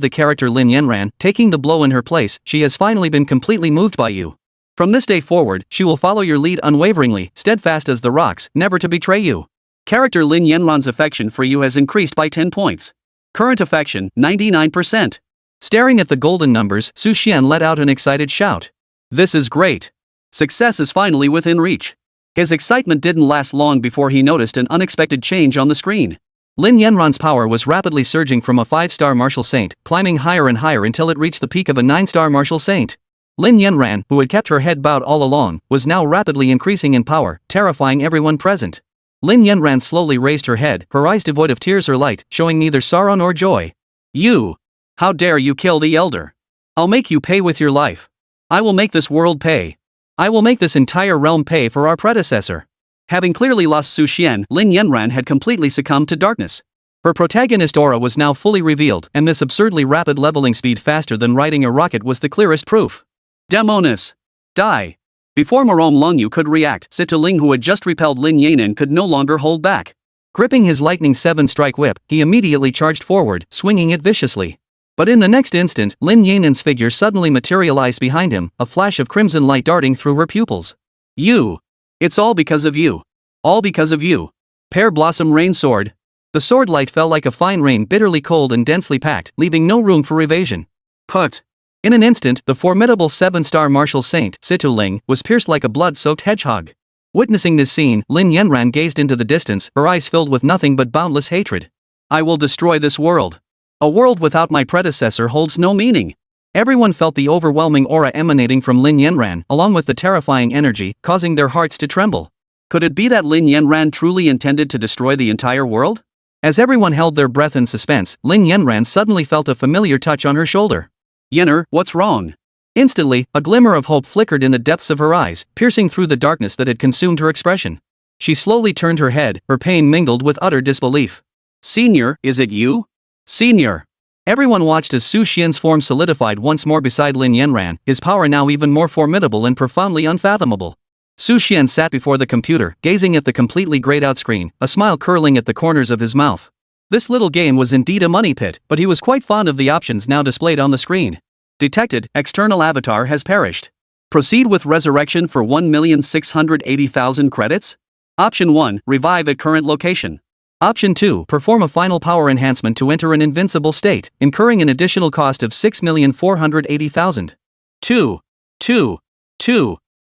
A: the character Lin Yanran, taking the blow in her place, she has finally been completely moved by you. From this day forward, she will follow your lead unwaveringly, steadfast as the rocks, never to betray you.
B: Character Lin Yanran's affection for you has increased by 10 points. Current affection, 99%.
A: Staring at the golden numbers, Su Xian let out an excited shout.
B: This is great. Success is finally within reach. His excitement didn't last long before he noticed an unexpected change on the screen.
A: Lin Yanran's power was rapidly surging from a 5-star martial saint, climbing higher and higher until it reached the peak of a 9-star martial saint. Lin Yanran, who had kept her head bowed all along, was now rapidly increasing in power, terrifying everyone present. Lin Yanran slowly raised her head, her eyes devoid of tears or light, showing neither sorrow nor joy.
B: You! How dare you kill the elder? I'll make you pay with your life. I will make this world pay. I will make this entire realm pay for our predecessor. Having clearly lost Su Xian, Lin Yanran had completely succumbed to darkness. Her protagonist aura was now fully revealed, and this absurdly rapid leveling speed faster than riding a rocket was the clearest proof. Demonis! Die! Before Morong Longyu could react, Sitaling, who had just repelled Lin Yanan, could no longer hold back. Gripping his lightning 7-strike whip, he immediately charged forward, swinging it viciously. But in the next instant, Lin Yanan's figure suddenly materialized behind him, a flash of crimson light darting through her pupils. You! It's all because of you. All because of you. Pear Blossom Rain Sword. The sword light fell like a fine rain, bitterly cold and densely packed, leaving no room for evasion. Put! In an instant, the formidable 7-star martial saint, Situling, was pierced like a blood-soaked hedgehog. Witnessing this scene, Lin Yanran gazed into the distance, her eyes filled with nothing but boundless hatred. I will destroy this world. A world without my predecessor holds no meaning. Everyone felt the overwhelming aura emanating from Lin Yanran, along with the terrifying energy, causing their hearts to tremble. Could it be that Lin Yanran truly intended to destroy the entire world? As everyone held their breath in suspense, Lin Yanran suddenly felt a familiar touch on her shoulder. Yenner, what's wrong? Instantly, a glimmer of hope flickered in the depths of her eyes, piercing through the darkness that had consumed her expression. She slowly turned her head, her pain mingled with utter disbelief. "Senior, is it you? Senior." Everyone watched as Su Xian's form solidified once more beside Lin Yanran, his power now even more formidable and profoundly unfathomable. Su Xian sat before the computer, gazing at the completely grayed-out screen, a smile curling at the corners of his mouth. This little game was indeed a money pit, but he was quite fond of the options now displayed on the screen. Detected, external avatar has perished. Proceed with resurrection for 1,680,000 credits? Option 1, revive at current location. Option 2, perform a final power enhancement to enter an invincible state, incurring an additional cost of 6,480,000. 2.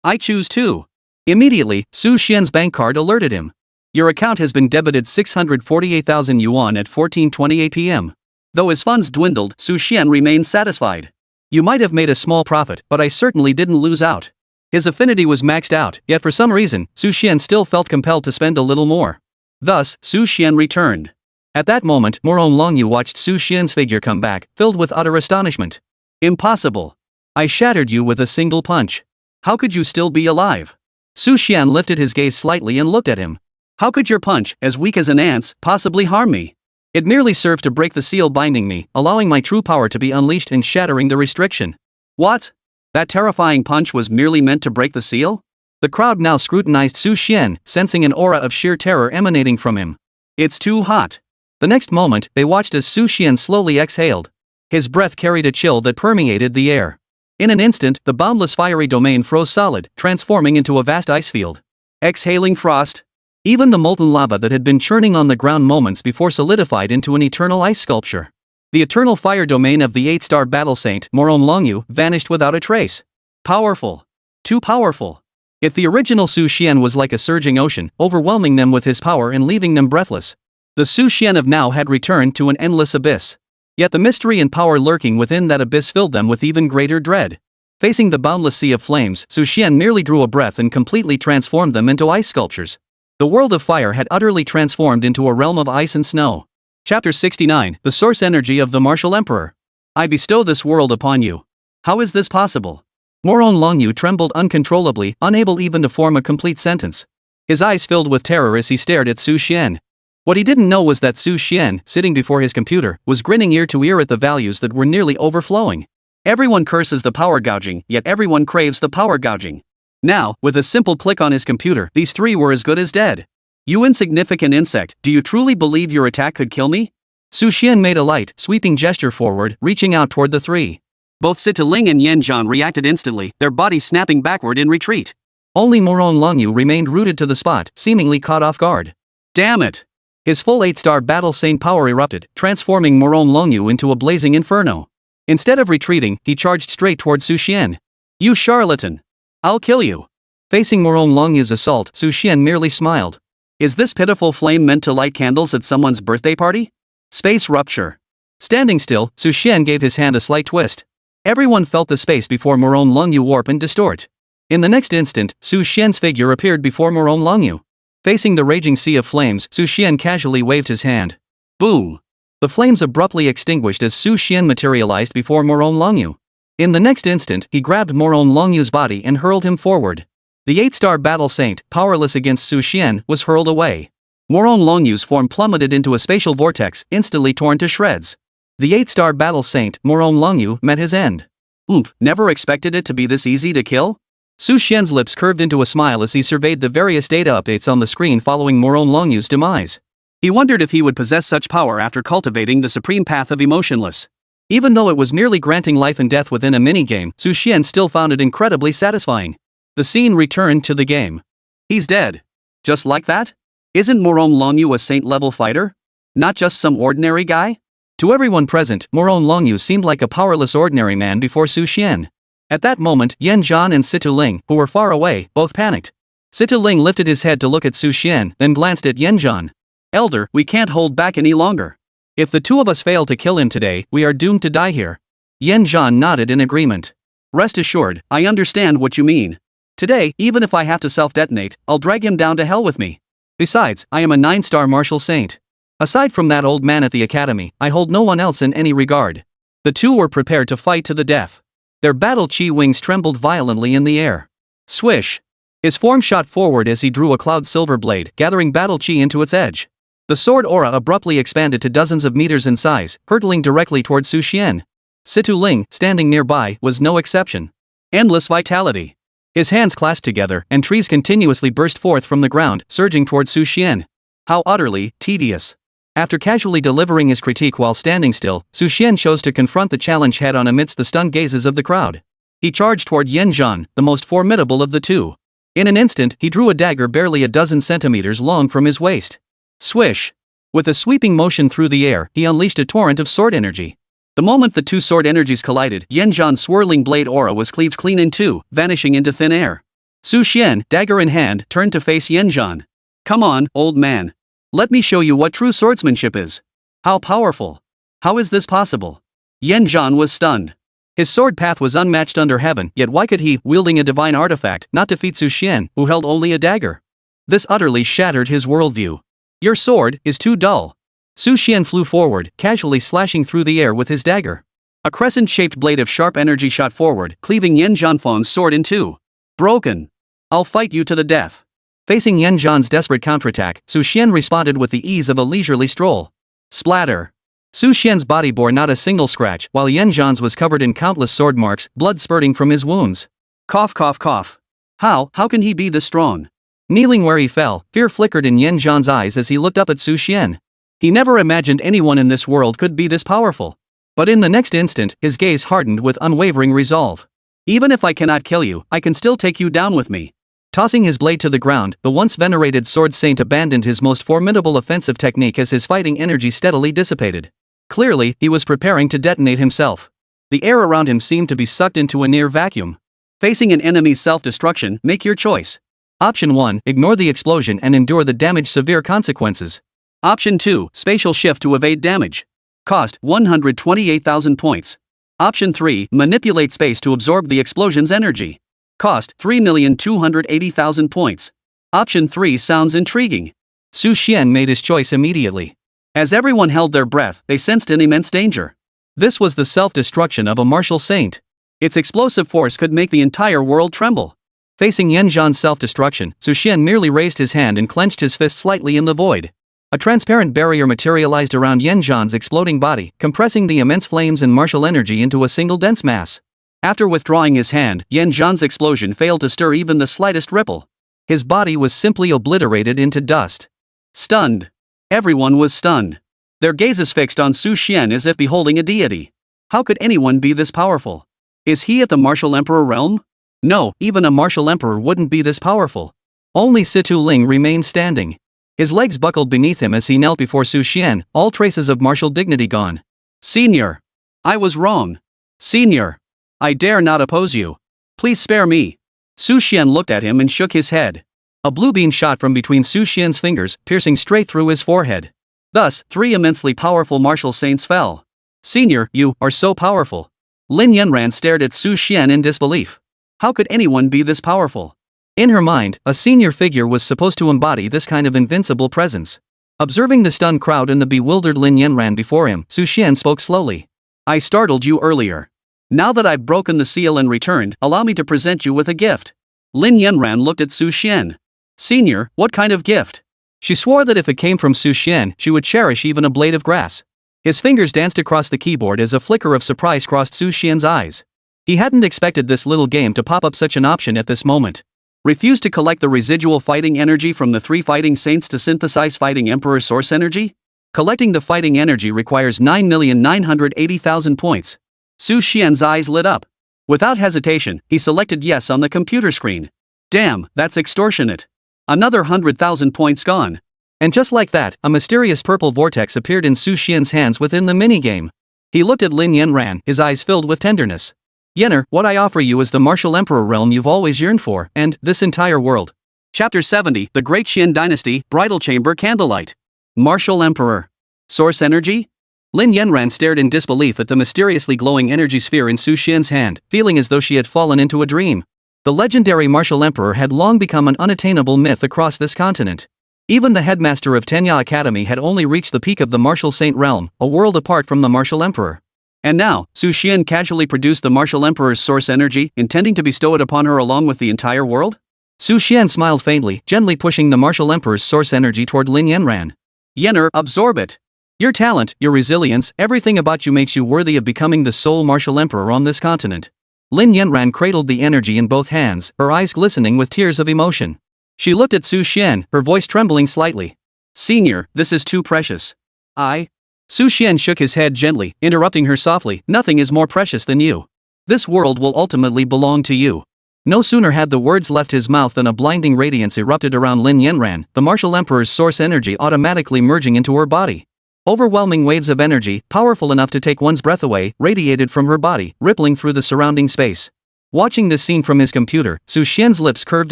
B: I choose 2. Immediately, Su Xian's bank card alerted him. Your account has been debited 648,000 yuan at 14:28 p.m. Though his funds dwindled, Su Xian remained satisfied. You might have made a small profit, but I certainly didn't lose out. His affinity was maxed out, yet for some reason, Su Xian still felt compelled to spend a little more. Thus, Su Xian returned. At that moment, Moron Longyu watched Su Xian's figure come back, filled with utter astonishment. Impossible. I shattered you with a single punch. How could you still be alive? Su Xian lifted his gaze slightly and looked at him. How could your punch, as weak as an ant's, possibly harm me? It merely served to break the seal binding me, allowing my true power to be unleashed and shattering the restriction. What? That terrifying punch was merely meant to break the seal? The crowd now scrutinized Su Xian, sensing an aura of sheer terror emanating from him. It's too hot. The next moment, they watched as Su Xian slowly exhaled. His breath carried a chill that permeated the air. In an instant, the boundless fiery domain froze solid, transforming into a vast ice field. Exhaling frost. Even the molten lava that had been churning on the ground moments before solidified into an eternal ice sculpture. The eternal fire domain of the 8-star battle saint, Moron Longyu, vanished without a trace. Powerful. Too powerful. If the original Su Xian was like a surging ocean, overwhelming them with his power and leaving them breathless, the Su Xian of now had returned to an endless abyss. Yet the mystery and power lurking within that abyss filled them with even greater dread. Facing the boundless sea of flames, Su Xian merely drew a breath and completely transformed them into ice sculptures. The world of fire had utterly transformed into a realm of ice and snow. Chapter 69, The Source Energy of the Martial Emperor. I bestow this world upon you. How is this possible? Moron Longyu trembled uncontrollably, unable even to form a complete sentence. His eyes filled with terror as he stared at Su Xian. What he didn't know was that Su Xian, sitting before his computer, was grinning ear to ear at the values that were nearly overflowing. Everyone curses the power gouging, yet everyone craves the power gouging. Now, with a simple click on his computer, these three were as good as dead. You insignificant insect, do you truly believe your attack could kill me? Su Xian made a light, sweeping gesture forward, reaching out toward the three. Both Sita Ling and Yan Zhan reacted instantly, their bodies snapping backward in retreat. Only Moron Longyu remained rooted to the spot, seemingly caught off guard. Damn it! His full 8-star battle saint power erupted, transforming Moron Longyu into a blazing inferno. Instead of retreating, he charged straight toward Su Xian. You charlatan! I'll kill you! Facing Moron Longyu's assault, Su Xian merely smiled. Is this pitiful flame meant to light candles at someone's birthday party? Space rupture. Standing still, Su Xian gave his hand a slight twist. Everyone felt the space before Moron Longyu warp and distort. In the next instant, Su Xian's figure appeared before Moron Longyu. Facing the raging sea of flames, Su Xian casually waved his hand. Boom! The flames abruptly extinguished as Su Xian materialized before Moron Longyu. In the next instant, he grabbed Moron Longyu's body and hurled him forward. The 8-star battle saint, powerless against Su Xian, was hurled away. Moron Longyu's form plummeted into a spatial vortex, instantly torn to shreds. The 8-star battle saint, Moron Longyu, met his end. Oomph, never expected it to be this easy to kill? Su Xian's lips curved into a smile as he surveyed the various data updates on the screen following Moron Longyu's demise. He wondered if he would possess such power after cultivating the supreme path of emotionless. Even though it was merely granting life and death within a minigame, Su Xian still found it incredibly satisfying. The scene returned to the game. He's dead. Just like that? Isn't Moron Longyu a saint-level fighter? Not just some ordinary guy? To everyone present, Moron Longyu seemed like a powerless ordinary man before Su Xian. At that moment, Yan Zhan and Sita Ling, who were far away, both panicked. Sita Ling lifted his head to look at Su Xian, then glanced at Yan Zhan. Elder, we can't hold back any longer. If the two of us fail to kill him today, we are doomed to die here. Yan Zhan nodded in agreement. Rest assured, I understand what you mean. Today, even if I have to self-detonate, I'll drag him down to hell with me. Besides, I am a 9-star martial saint. Aside from that old man at the academy, I hold no one else in any regard. The two were prepared to fight to the death. Their battle chi wings trembled violently in the air. Swish! His form shot forward as he drew a cloud silver blade, gathering battle chi into its edge. The sword aura abruptly expanded to dozens of meters in size, hurtling directly toward Su Xian. Situ Ling, standing nearby, was no exception. Endless vitality. His hands clasped together, and trees continuously burst forth from the ground, surging toward Su Xian. How utterly tedious. After casually delivering his critique while standing still, Su Xian chose to confront the challenge head-on amidst the stunned gazes of the crowd. He charged toward Yan Zhan, the most formidable of the two. In an instant, he drew a dagger barely a dozen centimeters long from his waist. Swish! With a sweeping motion through the air, he unleashed a torrent of sword energy. The moment the two sword energies collided, Yan Zhan's swirling blade aura was cleaved clean in two, vanishing into thin air. Su Xian, dagger in hand, turned to face Yan Zhan. Come on, old man. Let me show you what true swordsmanship is. How powerful. How is this possible? Yan Zhan was stunned. His sword path was unmatched under heaven, yet why could he, wielding a divine artifact, not defeat Su Xian, who held only a dagger? This utterly shattered his worldview. Your sword is too dull. Su Xian flew forward, casually slashing through the air with his dagger. A crescent-shaped blade of sharp energy shot forward, cleaving Yan Zhanfeng's sword in two. Broken. I'll fight you to the death. Facing Yan Zhan's desperate counterattack, Su Xian responded with the ease of a leisurely stroll. Splatter. Su Xian's body bore not a single scratch, while Yan Zhan's was covered in countless sword marks, blood spurting from his wounds. Cough cough cough. How can he be this strong? Kneeling where he fell, fear flickered in Yan Zhan's eyes as he looked up at Su Xian. He never imagined anyone in this world could be this powerful. But in the next instant, his gaze hardened with unwavering resolve. Even if I cannot kill you, I can still take you down with me. Tossing his blade to the ground, the once venerated sword saint abandoned his most formidable offensive technique as his fighting energy steadily dissipated. Clearly, he was preparing to detonate himself. The air around him seemed to be sucked into a near vacuum. Facing an enemy's self-destruction, make your choice. Option 1, ignore the explosion and endure the damage severe consequences. Option 2, spatial shift to evade damage. Cost, 128,000 points. Option 3, manipulate space to absorb the explosion's energy. Cost, 3,280,000 points. Option 3 sounds intriguing. Su Xian made his choice immediately. As everyone held their breath, they sensed an immense danger. This was the self-destruction of a martial saint. Its explosive force could make the entire world tremble. Facing Yan Zhan's self-destruction, Su Xian merely raised his hand and clenched his fist slightly in the void. A transparent barrier materialized around Yan Zhan's exploding body, compressing the immense flames and martial energy into a single dense mass. After withdrawing his hand, Yan Zhan's explosion failed to stir even the slightest ripple. His body was simply obliterated into dust. Stunned. Everyone was stunned. Their gazes fixed on Su Xian as if beholding a deity. How could anyone be this powerful? Is he at the martial emperor realm? No, even a martial emperor wouldn't be this powerful. Only Situ Ling remained standing. His legs buckled beneath him as he knelt before Su Xian, all traces of martial dignity gone. Senior. I was wrong. Senior. I dare not oppose you. Please spare me. Su Xian looked at him and shook his head. A blue beam shot from between Su Xian's fingers, piercing straight through his forehead. Thus, 3 immensely powerful martial saints fell. Senior, you are so powerful. Lin Yanran stared at Su Xian in disbelief. How could anyone be this powerful? In her mind, a senior figure was supposed to embody this kind of invincible presence. Observing the stunned crowd and the bewildered Lin Yanran before him, Su Xian spoke slowly. I startled you earlier. Now that I've broken the seal and returned, allow me to present you with a gift. Lin Yanran looked at Su Xian. Senior, what kind of gift? She swore that if it came from Su Xian, she would cherish even a blade of grass. His fingers danced across the keyboard as a flicker of surprise crossed Su Xian's eyes. He hadn't expected this little game to pop up such an option at this moment. Refuse to collect the residual fighting energy from the 3 fighting saints to synthesize fighting emperor source energy? Collecting the fighting energy requires 9,980,000 points. Su Xian's eyes lit up. Without hesitation, he selected yes on the computer screen. Damn, that's extortionate. Another 100,000 points gone. And just like that, a mysterious purple vortex appeared in Su Xian's hands within the minigame. He looked at Lin Yanran, his eyes filled with tenderness. Yenner, what I offer you is the martial emperor realm you've always yearned for, and this entire world. Chapter 70, The Great Qin Dynasty, Bridal Chamber Candlelight. Martial Emperor. Source energy? Lin Yanran stared in disbelief at the mysteriously glowing energy sphere in Su Xian's hand, feeling as though she had fallen into a dream. The legendary martial emperor had long become an unattainable myth across this continent. Even the headmaster of Tenya Academy had only reached the peak of the martial saint realm, a world apart from the martial emperor. And now, Su Xian casually produced the martial emperor's source energy, intending to bestow it upon her along with the entire world?
A: Su Xian smiled faintly, gently pushing the martial emperor's source energy toward Lin Yanran.
B: Yener, absorb it. Your talent, your resilience, everything about you makes you worthy of becoming the sole martial emperor on this continent.
A: Lin Yanran cradled the energy in both hands, her eyes glistening with tears of emotion.
B: She looked at Su Xian, her voice trembling slightly. Senior, this is too precious. Su Xian shook his head gently, interrupting her softly, nothing is more precious than you. This world will ultimately belong to you.
A: No sooner had the words left his mouth than a blinding radiance erupted around Lin Yanran, the martial emperor's source energy automatically merging into her body. Overwhelming waves of energy, powerful enough to take one's breath away, radiated from her body, rippling through the surrounding space. Watching this scene from his computer, Su Xian's lips curved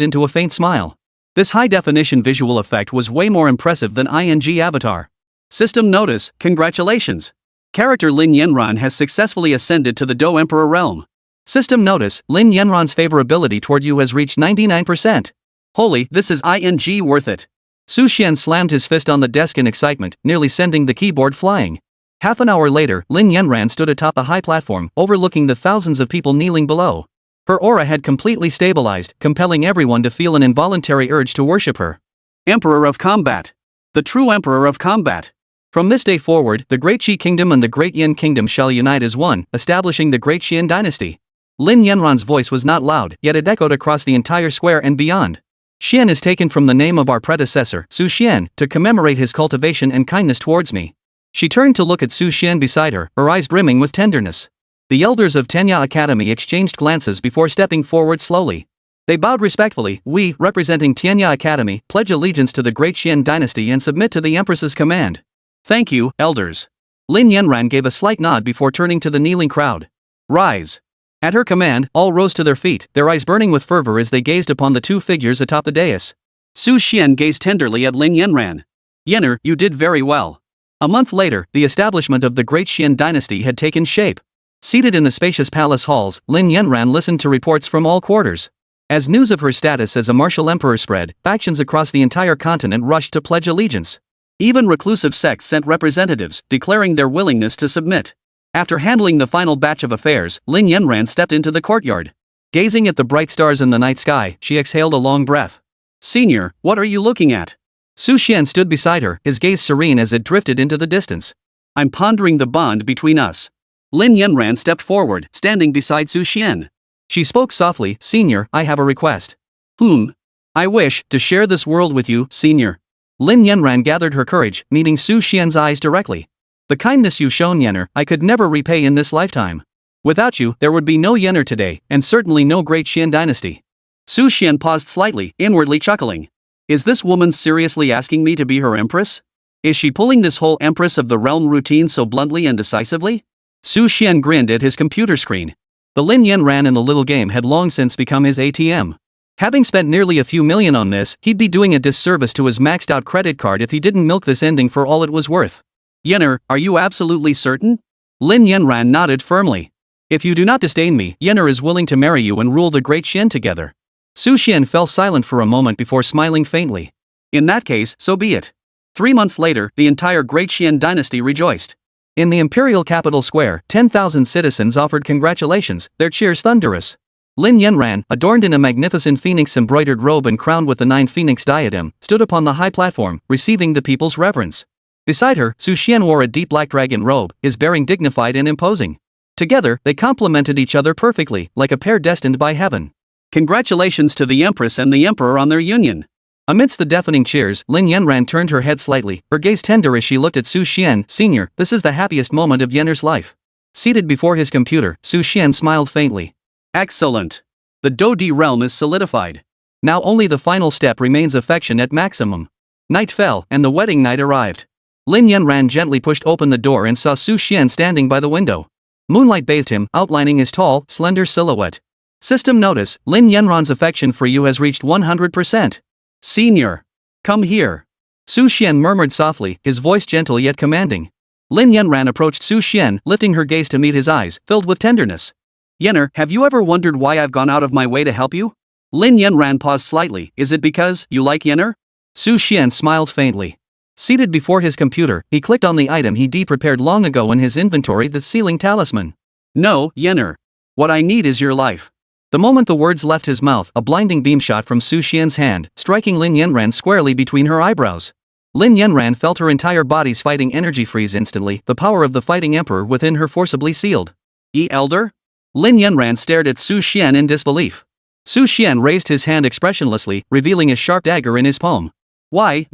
A: into a faint smile. This high-definition visual effect was way more impressive than ING Avatar.
B: System notice, congratulations. Character Lin Yanran has successfully ascended to the Dao Emperor realm.
A: System notice, Lin Yanran's favorability toward you has reached 99%.
B: Holy, this is ING worth it.
A: Su Xian slammed his fist on the desk in excitement, nearly sending the keyboard flying. Half an hour later, Lin Yanran stood atop a high platform, overlooking the thousands of people kneeling below. Her aura had completely stabilized, compelling everyone to feel an involuntary urge to worship her.
B: Emperor of Combat. The true Emperor of Combat.
A: From this day forward, the Great Qi Kingdom and the Great Yin Kingdom shall unite as one, establishing the Great Qian dynasty. Lin Yanran's voice was not loud, yet it echoed across the entire square and beyond. Xian is taken from the name of our predecessor, Su Xian, to commemorate his cultivation and kindness towards me. She turned to look at Su Xian beside her, her eyes brimming with tenderness. The elders of Tenya Academy exchanged glances before stepping forward slowly. They bowed respectfully. We, representing Tenya Academy, pledge allegiance to the Great Qian dynasty and submit to the Empress's command.
B: Thank you, elders.
A: Lin Yanran gave a slight nod before turning to the kneeling crowd.
B: Rise.
A: At her command, all rose to their feet, their eyes burning with fervor as they gazed upon the two figures atop the dais.
B: Su Xian gazed tenderly at Lin Yanran. Yener, you did very well.
A: A month later, the establishment of the Great Qian dynasty had taken shape. Seated in the spacious palace halls, Lin Yanran listened to reports from all quarters. As news of her status as a martial emperor spread, factions across the entire continent rushed to pledge allegiance.
B: Even reclusive sects sent representatives, declaring their willingness to submit. After handling the final batch of affairs, Lin Yanran stepped into the courtyard. Gazing at the bright stars in the night sky, she exhaled a long breath. Senior, what are you looking at?
A: Su Xian stood beside her, his gaze serene as it drifted into the distance.
B: I'm pondering the bond between us. Lin Yanran stepped forward, standing beside Su Xian.
A: She spoke softly. Senior, I have a request.
B: I wish to share this world with you, Senior.
A: Lin Yanran gathered her courage, meeting Su Xian's eyes directly. The kindness you've shown Yener, I could never repay in this lifetime. Without you, there would be no Yener today, and certainly no Great Qian dynasty.
B: Su Xian paused slightly, inwardly chuckling. Is this woman seriously asking me to be her empress? Is she pulling this whole empress of the realm routine so bluntly and decisively?
A: Su Xian grinned at his computer screen. The Lin Yanran in the little game had long since become his ATM. Having spent nearly a few million on this, he'd be doing a disservice to his maxed-out credit card if he didn't milk this ending for all it was worth.
B: Yener, are you absolutely certain?
A: Lin Yanran nodded firmly. If you do not disdain me, Yener is willing to marry you and rule the Great Qian together. Su Xian fell silent for a moment before smiling faintly.
B: In that case, so be it. 3 months later, the entire Great Qian dynasty rejoiced.
A: In the imperial capital square, 10,000 citizens offered congratulations, their cheers thunderous. Lin Yanran, adorned in a magnificent phoenix-embroidered robe and crowned with the 9 phoenix diadem, stood upon the high platform, receiving the people's reverence. Beside her, Su Xian wore a deep black dragon robe, his bearing dignified and imposing. Together, they complemented each other perfectly, like a pair destined by heaven.
B: Congratulations to the Empress and the Emperor on their union.
A: Amidst the deafening cheers, Lin Yanran turned her head slightly, her gaze tender as she looked at Su Xian. Senior, this is the happiest moment of Yener's life. Seated before his computer, Su Xian smiled faintly.
B: Excellent. The Dodi realm is solidified.
A: Now only the final step remains, affection at maximum. Night fell, and the wedding night arrived. Lin Yanran gently pushed open the door and saw Su Xian standing by the window. Moonlight bathed him, outlining his tall, slender silhouette. System notice, Lin Yanran's affection for you has reached 100%.
B: Senior. Come here.
A: Su Xian murmured softly, his voice gentle yet commanding. Lin Yanran approached Su Xian, lifting her gaze to meet his eyes, filled with tenderness.
B: Yener, have you ever wondered why I've gone out of my way to help you? Lin Yanran paused slightly. Is it because you like Yener?
A: Su Xian smiled faintly.
B: Seated before his computer, he clicked on the item he de-prepared long ago in his inventory, the sealing talisman. No, Yenner. What I need is your life. The moment the words left his mouth, a blinding beam shot from Su Xian's hand, striking Lin Yanran squarely between her eyebrows. Lin Yanran felt her entire body's fighting energy freeze instantly, the power of the fighting emperor within her forcibly sealed. Elder? Lin Yanran stared at Su Xian in disbelief. Su Xian raised his hand expressionlessly, revealing a sharp dagger in his palm. Why?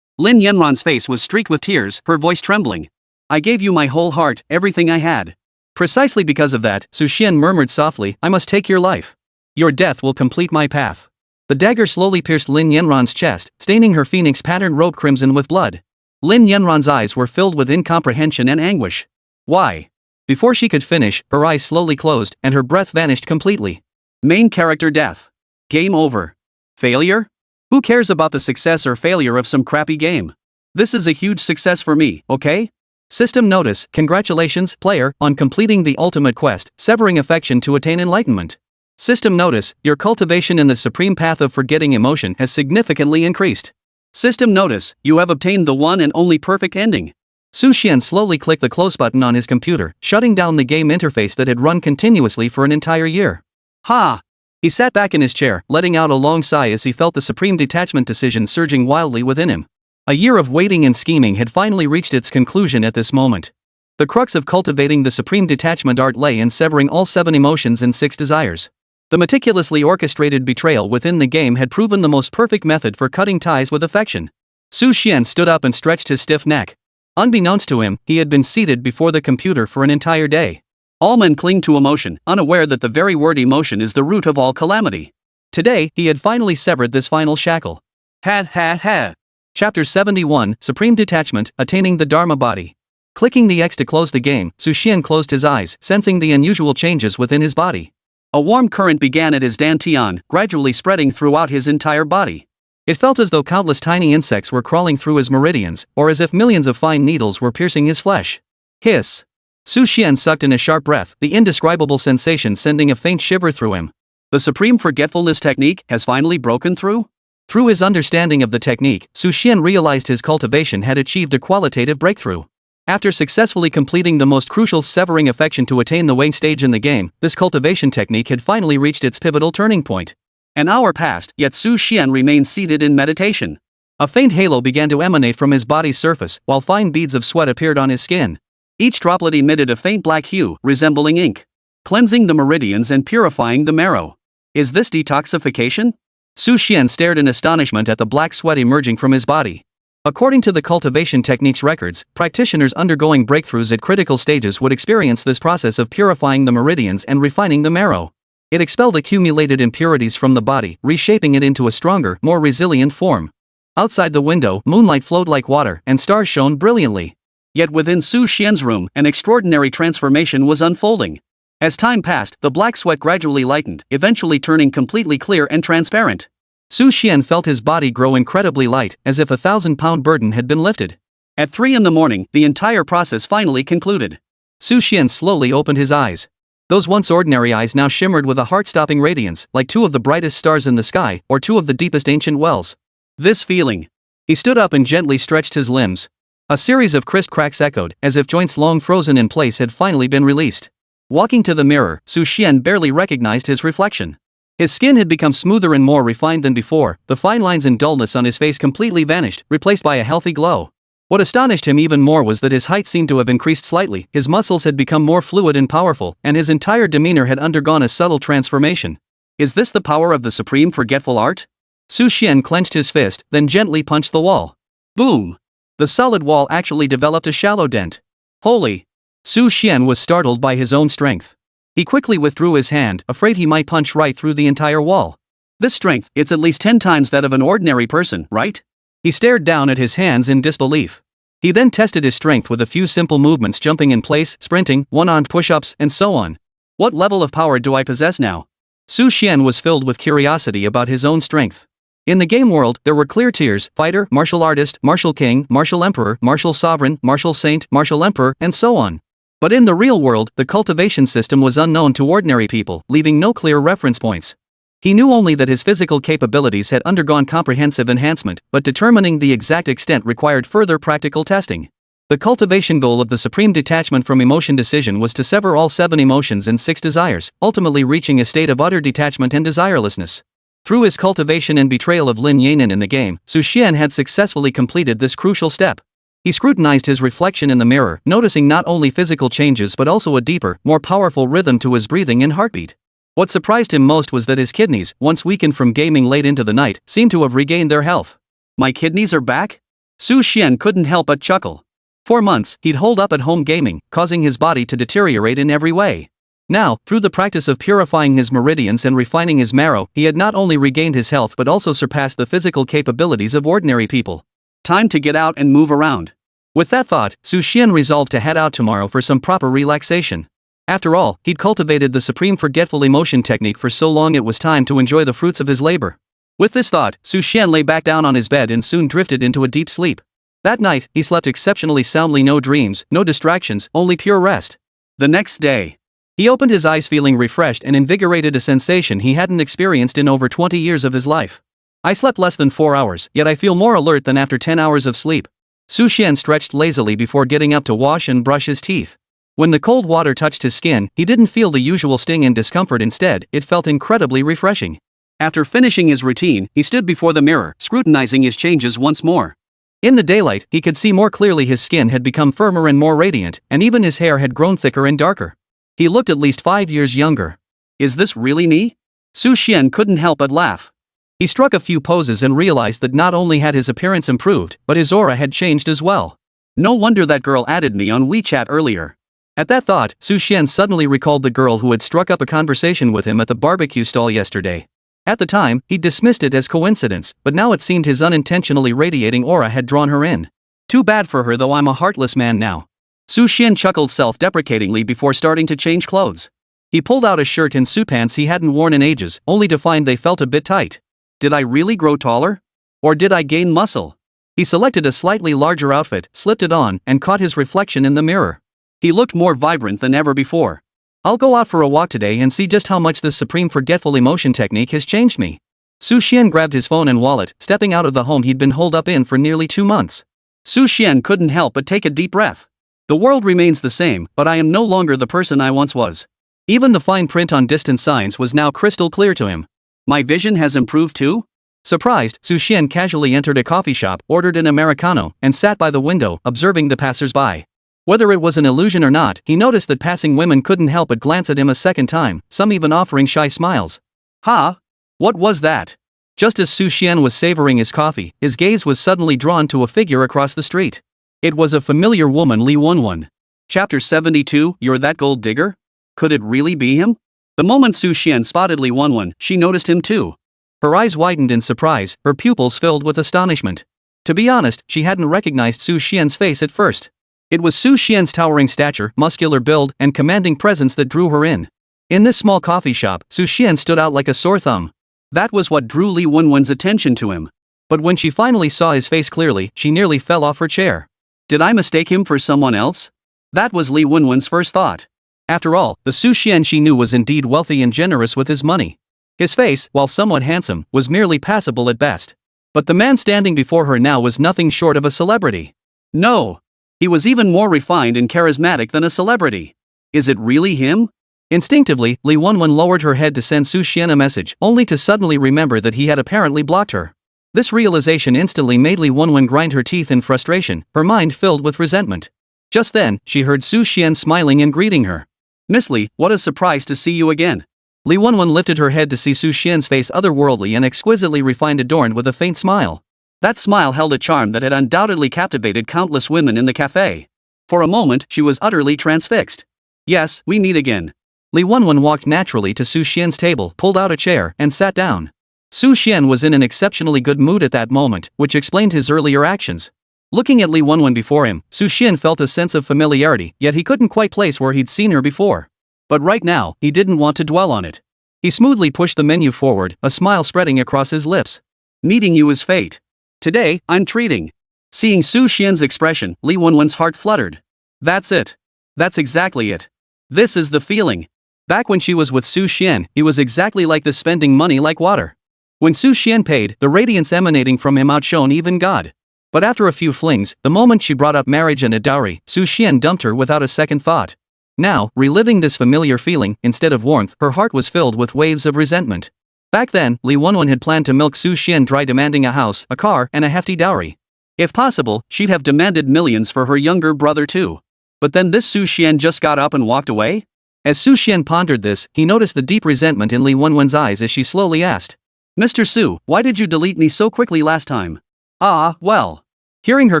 B: Lin Yanran's face was streaked with tears, her voice trembling. I gave you my whole heart, everything I had. Precisely because of that, Su Xian murmured softly, I must take your life. Your death will complete my path. The dagger slowly pierced Lin Yanran's chest, staining her phoenix patterned robe crimson with blood. Lin Yanran's eyes were filled with incomprehension and anguish. Why? Before she could finish, her eyes slowly closed, and her breath vanished completely. Main character death. Game over. Failure? Who cares about the success or failure of some crappy game? This is a huge success for me, okay? System notice, congratulations, player, on completing the ultimate quest, severing affection to attain enlightenment. System notice, your cultivation in the supreme path of forgetting emotion has significantly increased. System notice, you have obtained the one and only perfect ending. Su Xian slowly clicked the close button on his computer, shutting down the game interface that had run continuously for an entire year. Ha! He sat back in his chair, letting out a long sigh as he felt the supreme detachment decision surging wildly within him. A year of waiting and scheming had finally reached its conclusion at this moment. The crux of cultivating the supreme detachment art lay in severing all 7 emotions and 6 desires. The meticulously orchestrated betrayal within the game had proven the most perfect method for cutting ties with affection. Su Xian stood up and stretched his stiff neck. Unbeknownst to him, he had been seated before the computer for an entire day. All men cling to emotion, unaware that the very word emotion is the root of all calamity. Today, he had finally severed this final shackle. Ha. Chapter 71, Supreme Detachment, Attaining the Dharma Body. Clicking the X to close the game, Su Xian closed his eyes, sensing the unusual changes within his body. A warm current began at his dantian, gradually spreading throughout his entire body. It felt as though countless tiny insects were crawling through his meridians, or as if millions of fine needles were piercing his flesh. Hiss. Su Xian sucked in a sharp breath, the indescribable sensation sending a faint shiver through him. The supreme forgetfulness technique has finally broken through? Through his understanding of the technique, Su Xian realized his cultivation had achieved a qualitative breakthrough. After successfully completing the most crucial severing affection to attain the Wayne stage in the game, this cultivation technique had finally reached its pivotal turning point. An hour passed, yet Su Xian remained seated in meditation. A faint halo began to emanate from his body's surface, while fine beads of sweat appeared on his skin. Each droplet emitted a faint black hue, resembling ink, cleansing the meridians and purifying the marrow. Is this detoxification? Su Xian stared in astonishment at the black sweat emerging from his body. According to the cultivation technique's records, practitioners undergoing breakthroughs at critical stages would experience this process of purifying the meridians and refining the marrow. It expelled accumulated impurities from the body, reshaping it into a stronger, more resilient form. Outside the window, moonlight flowed like water, and stars shone brilliantly. Yet within Su Xian's room, an extraordinary transformation was unfolding. As time passed, the black sweat gradually lightened, eventually turning completely clear and transparent. Su Xian felt his body grow incredibly light, as if a 1,000-pound burden had been lifted. At 3 a.m, the entire process finally concluded. Su Xian slowly opened his eyes. Those once ordinary eyes now shimmered with a heart-stopping radiance, like 2 of the brightest stars in the sky, or 2 of the deepest ancient wells. This feeling. He stood up and gently stretched his limbs. A series of crisp cracks echoed, as if joints long frozen in place had finally been released. Walking to the mirror, Su Xian barely recognized his reflection. His skin had become smoother and more refined than before, the fine lines and dullness on his face completely vanished, replaced by a healthy glow. What astonished him even more was that his height seemed to have increased slightly, his muscles had become more fluid and powerful, and his entire demeanor had undergone a subtle transformation. Is this the power of the supreme forgetful art? Su Xian clenched his fist, then gently punched the wall. Boom! The solid wall actually developed a shallow dent. Holy! Su Xian was startled by his own strength. He quickly withdrew his hand, afraid he might punch right through the entire wall. This strength, it's at least 10 times that of an ordinary person, right? He stared down at his hands in disbelief. He then tested his strength with a few simple movements, jumping in place, sprinting, one-armed push-ups, and so on. What level of power do I possess now? Su Xian was filled with curiosity about his own strength. In the game world, there were clear tiers: fighter, martial artist, martial king, martial emperor, martial sovereign, martial saint, martial emperor, and so on. But in the real world, the cultivation system was unknown to ordinary people, leaving no clear reference points. He knew only that his physical capabilities had undergone comprehensive enhancement, but determining the exact extent required further practical testing. The cultivation goal of the supreme detachment from emotion decision was to sever all 7 emotions and 6 desires, ultimately reaching a state of utter detachment and desirelessness. Through his cultivation and betrayal of Lin Yanin in the game, Xuan had successfully completed this crucial step. He scrutinized his reflection in the mirror, noticing not only physical changes but also a deeper, more powerful rhythm to his breathing and heartbeat. What surprised him most was that his kidneys, once weakened from gaming late into the night, seemed to have regained their health. "My kidneys are back?" Xuan couldn't help but chuckle. For months, he'd holed up at home gaming, causing his body to deteriorate in every way. Now, through the practice of purifying his meridians and refining his marrow, he had not only regained his health but also surpassed the physical capabilities of ordinary people. Time to get out and move around. With that thought, Xuan resolved to head out tomorrow for some proper relaxation. After all, he'd cultivated the supreme forgetful emotion technique for so long it was time to enjoy the fruits of his labor. With this thought, Xuan lay back down on his bed and soon drifted into a deep sleep. That night, he slept exceptionally soundly, no dreams, no distractions, only pure rest. The next day, he opened his eyes feeling refreshed and invigorated, a sensation he hadn't experienced in over 20 years of his life. "I slept less than 4 hours, yet I feel more alert than after 10 hours of sleep." Xuan stretched lazily before getting up to wash and brush his teeth. When the cold water touched his skin, he didn't feel the usual sting and discomfort. Instead, it felt incredibly refreshing. After finishing his routine, he stood before the mirror, scrutinizing his changes once more. In the daylight, he could see more clearly his skin had become firmer and more radiant, and even his hair had grown thicker and darker. He looked at least 5 years younger. "Is this really me?" Xuan couldn't help but laugh. He struck a few poses and realized that not only had his appearance improved, but his aura had changed as well. No wonder that girl added me on WeChat earlier. At that thought, Xuan suddenly recalled the girl who had struck up a conversation with him at the barbecue stall yesterday. At the time, he dismissed it as coincidence, but now it seemed his unintentionally radiating aura had drawn her in. "Too bad for her, though I'm a heartless man now." Xuan chuckled self-deprecatingly before starting to change clothes. He pulled out a shirt and suitpants he hadn't worn in ages, only to find they felt a bit tight. Did I really grow taller? Or did I gain muscle? He selected a slightly larger outfit, slipped it on, and caught his reflection in the mirror. He looked more vibrant than ever before. "I'll go out for a walk today and see just how much this supreme forgetful emotion technique has changed me." Xuan grabbed his phone and wallet, stepping out of the home he'd been holed up in for nearly 2 months. Xuan couldn't help but take a deep breath. The world remains the same, but I am no longer the person I once was. Even the fine print on distant signs was now crystal clear to him. My vision has improved too? Surprised, Xuan casually entered a coffee shop, ordered an Americano, and sat by the window, observing the passers-by. Whether it was an illusion or not, he noticed that passing women couldn't help but glance at him a second time, some even offering shy smiles. "Ha! What was that?" Just as Xuan was savoring his coffee, his gaze was suddenly drawn to a figure across the street. It was a familiar woman, Li Wenwen. Chapter 72, You're That Gold Digger? Could it really be him? The moment Xuan spotted Li Wenwen, she noticed him too. Her eyes widened in surprise, her pupils filled with astonishment. To be honest, she hadn't recognized Xuan's face at first. It was Xuan's towering stature, muscular build, and commanding presence that drew her in. In this small coffee shop, Xuan stood out like a sore thumb. That was what drew Li Wenwen's attention to him. But when she finally saw his face clearly, she nearly fell off her chair. Did I mistake him for someone else? That was Li Wenwen's first thought. After all, the Xuan she knew was indeed wealthy and generous with his money. His face, while somewhat handsome, was merely passable at best. But the man standing before her now was nothing short of a celebrity. No! He was even more refined and charismatic than a celebrity. Is it really him? Instinctively, Li Wenwen lowered her head to send Xuan a message, only to suddenly remember that he had apparently blocked her. This realization instantly made Li Wenwen grind her teeth in frustration, her mind filled with resentment. Just then, she heard Xuan smiling and greeting her. "Miss Li, what a surprise to see you again." Li Wenwen lifted her head to see Xuan's face otherworldly and exquisitely refined, adorned with a faint smile. That smile held a charm that had undoubtedly captivated countless women in the cafe. For a moment, she was utterly transfixed. "Yes, we meet again." Li Wenwen walked naturally to Xuan's table, pulled out a chair, and sat down. Xuan was in an exceptionally good mood at that moment, which explained his earlier actions. Looking at Li Wenwen before him, Xuan felt a sense of familiarity, yet he couldn't quite place where he'd seen her before. But right now, he didn't want to dwell on it. He smoothly pushed the menu forward, a smile spreading across his lips. "Meeting you is fate. Today, I'm treating." Seeing Xuan's expression, Li Wenwen's heart fluttered. That's it. That's exactly it. This is the feeling. Back when she was with Su Xian, he was exactly like this, spending money like water. When Su Xian paid, the radiance emanating from him outshone even God. But after a few flings, the moment she brought up marriage and a dowry, Su Xian dumped her without a second thought. Now, reliving this familiar feeling, instead of warmth, her heart was filled with waves of resentment. Back then, Li Wenwen had planned to milk Su Xian dry, demanding a house, a car, and a hefty dowry. If possible, she'd have demanded millions for her younger brother too. But then this Su Xian just got up and walked away? As Su Xian pondered this, he noticed the deep resentment in Li Wenwen's eyes as she slowly asked, "Mr. Su, why did you delete me so quickly last time?" "Ah, well." Hearing her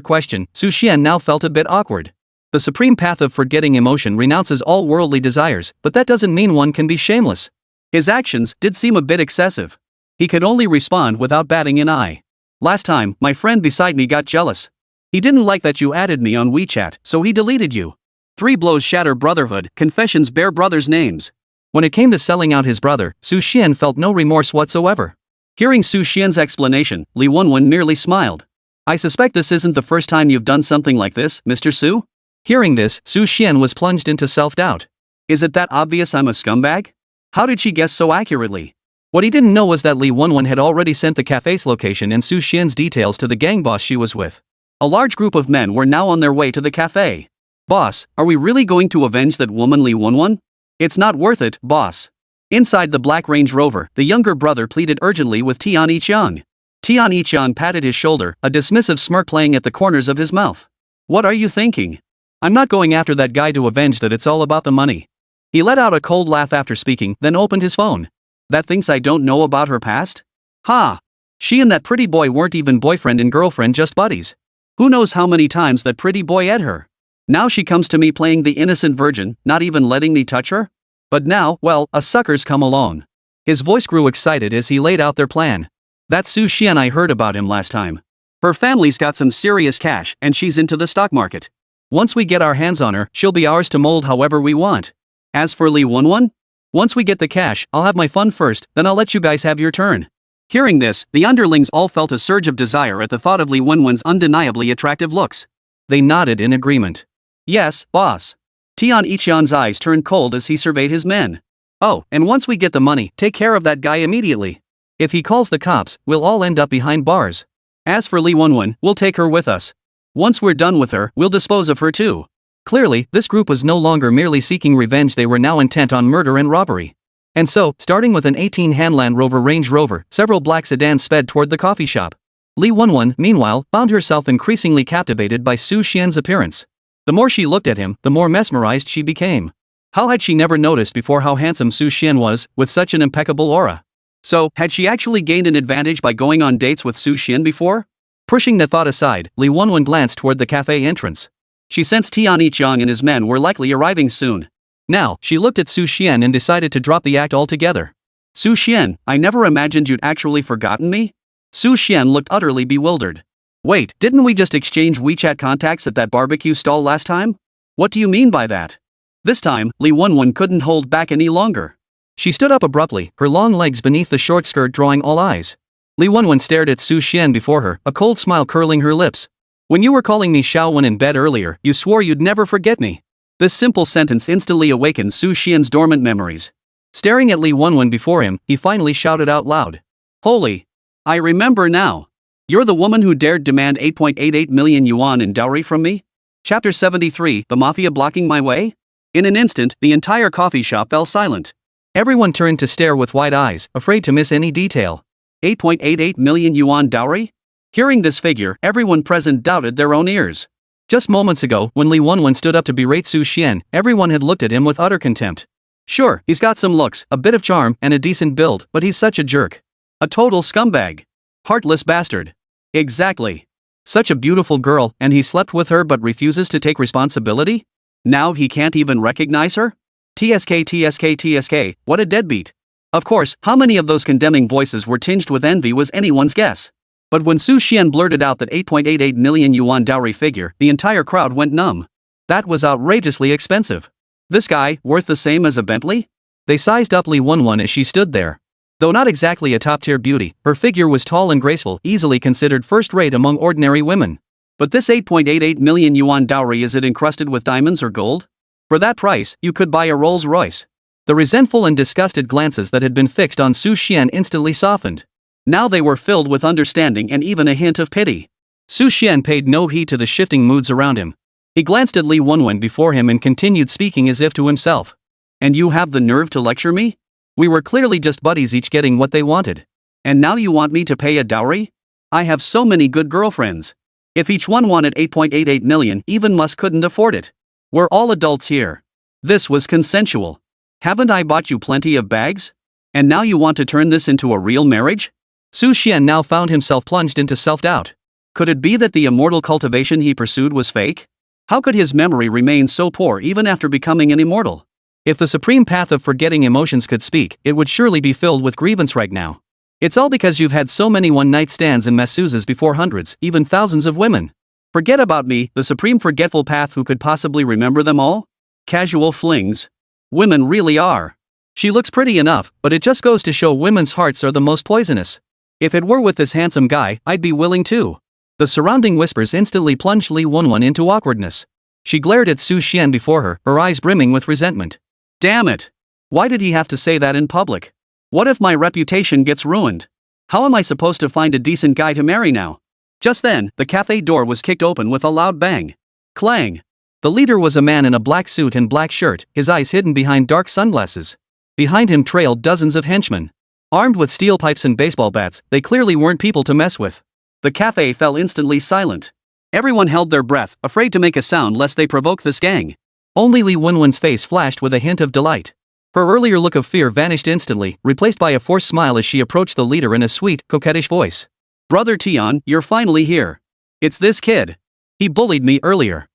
B: question, Su Xian now felt a bit awkward. The supreme path of forgetting emotion renounces all worldly desires, but that doesn't mean one can be shameless. His actions did seem a bit excessive. He could only respond without batting an eye. "Last time, my friend beside me got jealous. He didn't like that you added me on WeChat, so he deleted you. 3 blows shatter brotherhood, confessions bear brothers' names." When it came to selling out his brother, Su Xian felt no remorse whatsoever. Hearing Su Xian's explanation, Li Wenwen merely smiled. "I suspect this isn't the first time you've done something like this, Mr. Su?" Hearing this, Su Xian was plunged into self-doubt. Is it that obvious I'm a scumbag? How did she guess so accurately? What he didn't know was that Li Wenwen had already sent the cafe's location and Su Xian's details to the gang boss she was with. A large group of men were now on their way to the cafe. "Boss, are we really going to avenge that woman Li Wenwen?" "It's not worth it, boss." Inside the black Range Rover, the younger brother pleaded urgently with Tian Yiqiang. Tian Yiqiang patted his shoulder, a dismissive smirk playing at the corners of his mouth. "What are you thinking? I'm not going after that guy to avenge that, it's all about the money." He let out a cold laugh after speaking, then opened his phone. "That thinks I don't know about her past? Ha! She and that pretty boy weren't even boyfriend and girlfriend, just buddies. Who knows how many times that pretty boy ed her? Now she comes to me playing the innocent virgin, not even letting me touch her? But now, well, a sucker's come along." His voice grew excited as he laid out their plan. "That Su Xian, I heard about him last time. Her family's got some serious cash, and she's into the stock market. Once we get our hands on her, she'll be ours to mold however we want. As for Li Wenwen, once we get the cash, I'll have my fun first, then I'll let you guys have your turn." Hearing this, the underlings all felt a surge of desire at the thought of Li Wenwen's undeniably attractive looks. They nodded in agreement. "Yes, boss." Tian Yiqiang's eyes turned cold as he surveyed his men. "Oh, and once we get the money, take care of that guy immediately. If he calls the cops, we'll all end up behind bars. As for Li Wenwen, we'll take her with us. Once we're done with her, we'll dispose of her too." Clearly, this group was no longer merely seeking revenge, they were now intent on murder and robbery. And so, starting with an 18 Land Rover Range Rover, several black sedans sped toward the coffee shop. Li Wenwen, meanwhile, found herself increasingly captivated by Su Xian's appearance. The more she looked at him, the more mesmerized she became. How had she never noticed before how handsome Su Xian was, with such an impeccable aura? So, had she actually gained an advantage by going on dates with Su Xian before? Pushing the thought aside, Li Wenwen glanced toward the cafe entrance. She sensed Tian Yiqiang and his men were likely arriving soon. Now, she looked at Su Xian and decided to drop the act altogether. "Su Xian, I never imagined you'd actually forgotten me?" Su Xian looked utterly bewildered. "Wait, didn't we just exchange WeChat contacts at that barbecue stall last time? What do you mean by that?" This time, Li Wenwen couldn't hold back any longer. She stood up abruptly, her long legs beneath the short skirt drawing all eyes. Li Wenwen stared at Su Xian before her, a cold smile curling her lips. "When you were calling me Xuan in bed earlier, you swore you'd never forget me." This simple sentence instantly awakened Su Xian's dormant memories. Staring at Li Wenwen before him, he finally shouted out loud. "Holy! I remember now. You're the woman who dared demand 8.88 million yuan in dowry from me?" Chapter 73, The Mafia Blocking My Way? In an instant, the entire coffee shop fell silent. Everyone turned to stare with wide eyes, afraid to miss any detail. 8.88 million yuan dowry? Hearing this figure, everyone present doubted their own ears. Just moments ago, when Li Wenwen stood up to berate Su Xian, everyone had looked at him with utter contempt. Sure, he's got some looks, a bit of charm, and a decent build, but he's such a jerk. A total scumbag. Heartless bastard. Exactly. Such a beautiful girl, and he slept with her but refuses to take responsibility? Now he can't even recognize her? TSK, what a deadbeat. Of course, how many of those condemning voices were tinged with envy was anyone's guess. But when Su Xian blurted out that 8.88 million yuan dowry figure, the entire crowd went numb. That was outrageously expensive. This guy, worth the same as a Bentley? They sized up Li Wenwen as she stood there. Though not exactly a top-tier beauty, her figure was tall and graceful, easily considered first-rate among ordinary women. But this 8.88 million yuan dowry, is it encrusted with diamonds or gold? For that price, you could buy a Rolls-Royce. The resentful and disgusted glances that had been fixed on Su Xian instantly softened. Now they were filled with understanding and even a hint of pity. Su Xian paid no heed to the shifting moods around him. He glanced at Li Wenwen before him and continued speaking as if to himself. And you have the nerve to lecture me? We were clearly just buddies, each getting what they wanted. And now you want me to pay a dowry? I have so many good girlfriends. If each one wanted 8.88 million, even Musk couldn't afford it. We're all adults here. This was consensual. Haven't I bought you plenty of bags? And now you want to turn this into a real marriage? Su Xian now found himself plunged into self-doubt. Could it be that the immortal cultivation he pursued was fake? How could his memory remain so poor even after becoming an immortal? If the supreme path of forgetting emotions could speak, it would surely be filled with grievance right now. It's all because you've had so many one-night stands and masseuses before hundreds, even thousands of women. Forget about me, the supreme forgetful path, who could possibly remember them all? Casual flings. Women really are. She looks pretty enough, but it just goes to show women's hearts are the most poisonous. If it were with this handsome guy, I'd be willing too. The surrounding whispers instantly plunged Li Wenwen into awkwardness. She glared at Su Xian before her, her eyes brimming with resentment. Damn it! Why did he have to say that in public? What if my reputation gets ruined? How am I supposed to find a decent guy to marry now? Just then, the cafe door was kicked open with a loud bang. Clang! The leader was a man in a black suit and black shirt, his eyes hidden behind dark sunglasses. Behind him trailed dozens of henchmen. Armed with steel pipes and baseball bats, they clearly weren't people to mess with. The cafe fell instantly silent. Everyone held their breath, afraid to make a sound lest they provoke this gang. Only Li Wenwen's face flashed with a hint of delight. Her earlier look of fear vanished instantly, replaced by a forced smile as she approached the leader in a sweet, coquettish voice. Brother Tian, you're finally here. It's this kid. He bullied me earlier.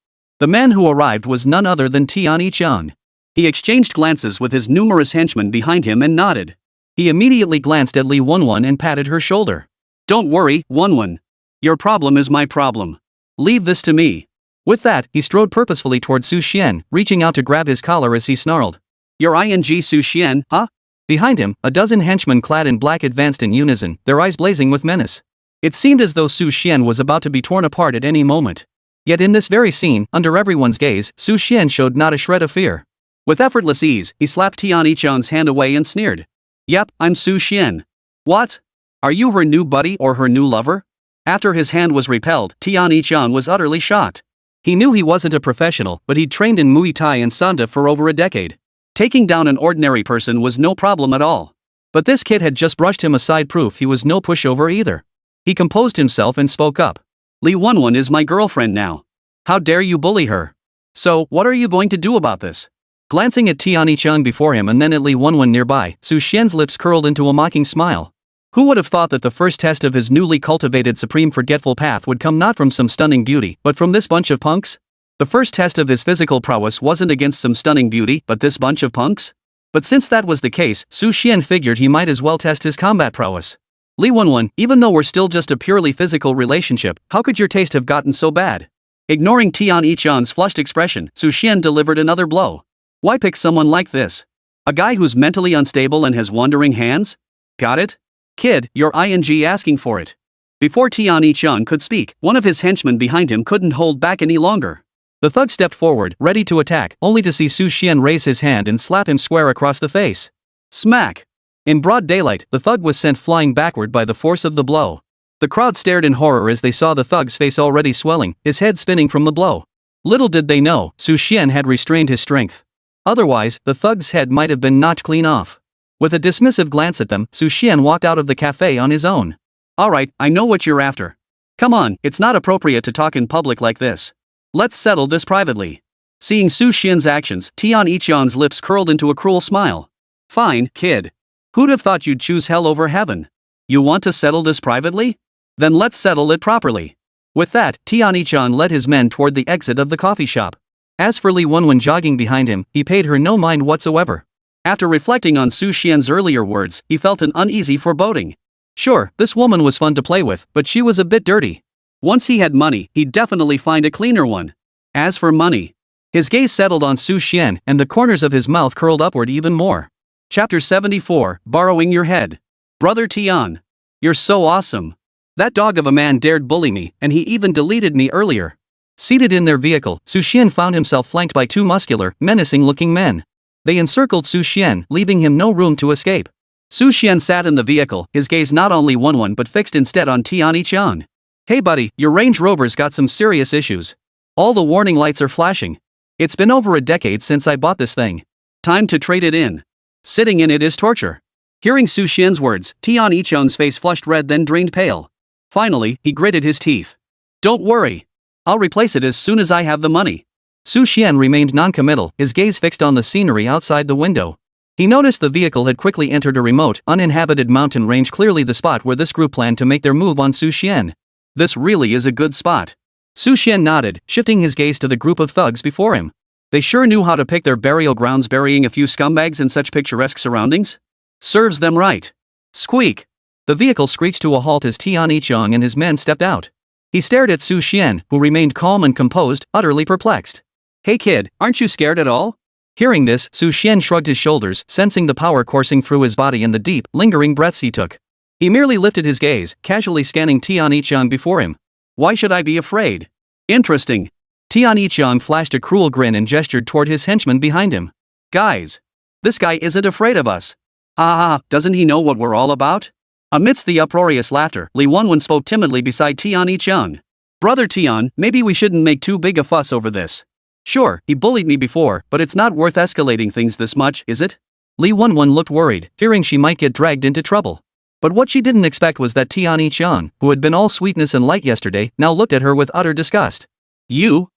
B: The man who arrived was none other than Tian Yichang. He exchanged glances with his numerous henchmen behind him and nodded. He immediately glanced at Li Wenwen and patted her shoulder. Don't worry, Wenwen. Your problem is my problem. Leave this to me. With that, he strode purposefully toward Su Xian, reaching out to grab his collar as he snarled. You're ing Su Xian, huh? Behind him, a dozen henchmen clad in black advanced in unison, their eyes blazing with menace. It seemed as though Su Xian was about to be torn apart at any moment. Yet in this very scene, under everyone's gaze, Su Xian showed not a shred of fear. With effortless ease, he slapped Tian Yichang's hand away and sneered. Yep, I'm Su Xian. What? Are you her new buddy or her new lover? After his hand was repelled, Tian Yichang was utterly shocked. He knew he wasn't a professional, but he'd trained in Muay Thai and Sanda for over a decade. Taking down an ordinary person was no problem at all. But this kid had just brushed him aside, proof he was no pushover either. He composed himself and spoke up. Li Wenwen is my girlfriend now. How dare you bully her? So, what are you going to do about this? Glancing at Tian Yichang before him and then at Li Wenwen nearby, Su Xian's lips curled into a mocking smile. Who would have thought that the first test of his newly cultivated supreme forgetful path would come not from some stunning beauty, but from this bunch of punks? The first test of his physical prowess wasn't against some stunning beauty, but this bunch of punks? But since that was the case, Su Xian figured he might as well test his combat prowess. Li Wenwen, even though we're still just a purely physical relationship, how could your taste have gotten so bad? Ignoring Tian Yichang's flushed expression, Su Xian delivered another blow. Why pick someone like this? A guy who's mentally unstable and has wandering hands? Got it? Kid, you're ing asking for it. Before Tian Yichang could speak, one of his henchmen behind him couldn't hold back any longer. The thug stepped forward, ready to attack, only to see Su Xian raise his hand and slap him square across the face. Smack! In broad daylight, the thug was sent flying backward by the force of the blow. The crowd stared in horror as they saw the thug's face already swelling, his head spinning from the blow. Little did they know, Su Xian had restrained his strength. Otherwise, the thug's head might have been knocked clean off. With a dismissive glance at them, Su Xian walked out of the cafe on his own. Alright, I know what you're after. Come on, it's not appropriate to talk in public like this. Let's settle this privately. Seeing Su Xian's actions, Tian Yichang's lips curled into a cruel smile. Fine, kid. Who'd have thought you'd choose hell over heaven? You want to settle this privately? Then let's settle it properly. With that, Tian Yichang led his men toward the exit of the coffee shop. As for Li Wenwen jogging behind him, he paid her no mind whatsoever. After reflecting on Su Xian's earlier words, he felt an uneasy foreboding. Sure, this woman was fun to play with, but she was a bit dirty. Once he had money, he'd definitely find a cleaner one. As for money, his gaze settled on Su Xian, and the corners of his mouth curled upward even more. Chapter 74, Borrowing Your Head. Brother Tian. You're so awesome. That dog of a man dared bully me, and he even deleted me earlier. Seated in their vehicle, Su Xian found himself flanked by two muscular, menacing-looking men. They encircled Su Xian, leaving him no room to escape. Su Xian sat in the vehicle, his gaze not only one but fixed instead on Tian Yichang. Hey buddy, your Range Rover's got some serious issues. All the warning lights are flashing. It's been over a decade since I bought this thing. Time to trade it in. Sitting in it is torture. Hearing Su Xian's words, Tian Yichang's face flushed red then drained pale. Finally, he gritted his teeth. Don't worry. I'll replace it as soon as I have the money. Su Xian remained non-committal, his gaze fixed on the scenery outside the window. He noticed the vehicle had quickly entered a remote, uninhabited mountain range, clearly the spot where this group planned to make their move on Su Xian. This really is a good spot. Su Xian nodded, shifting his gaze to the group of thugs before him. They sure knew how to pick their burial grounds, burying a few scumbags in such picturesque surroundings. Serves them right. Squeak. The vehicle screeched to a halt as Tian Yichang and his men stepped out. He stared at Su Xian, who remained calm and composed, utterly perplexed. Hey kid, aren't you scared at all? Hearing this, Su Xian shrugged his shoulders, sensing the power coursing through his body and the deep, lingering breaths he took. He merely lifted his gaze, casually scanning Tian Yichang before him. Why should I be afraid? Interesting. Tian Yichang flashed a cruel grin and gestured toward his henchmen behind him. Guys. This guy isn't afraid of us. Doesn't he know what we're all about? Amidst the uproarious laughter, Li Wenwen spoke timidly beside Tian Yichang. Brother Tian, maybe we shouldn't make too big a fuss over this. Sure, he bullied me before, but it's not worth escalating things this much, is it? Li Wenwen looked worried, fearing she might get dragged into trouble. But what she didn't expect was that Tian Yichang, who had been all sweetness and light yesterday, now looked at her with utter disgust. You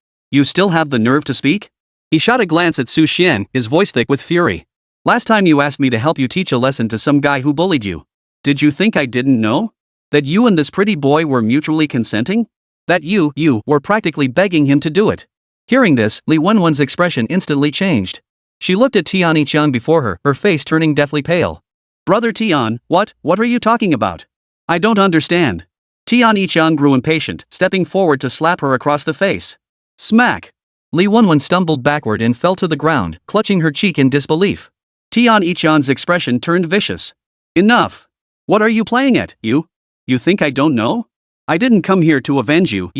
B: still have the nerve to speak? He shot a glance at Su Xian, his voice thick with fury. Last time you asked me to help you teach a lesson to some guy who bullied you. Did you think I didn't know? That you and this pretty boy were mutually consenting? That you were practically begging him to do it. Hearing this, Li Wenwen's expression instantly changed. She looked at Tian Yichang before her, her face turning deathly pale. Brother Tian, what are you talking about? I don't understand. Tian Yichang grew impatient, stepping forward to slap her across the face. Smack! Li Wenwen stumbled backward and fell to the ground, clutching her cheek in disbelief. Tian Yichang's expression turned vicious. Enough! What are you playing at, you? You think I don't know? I didn't come here to avenge you.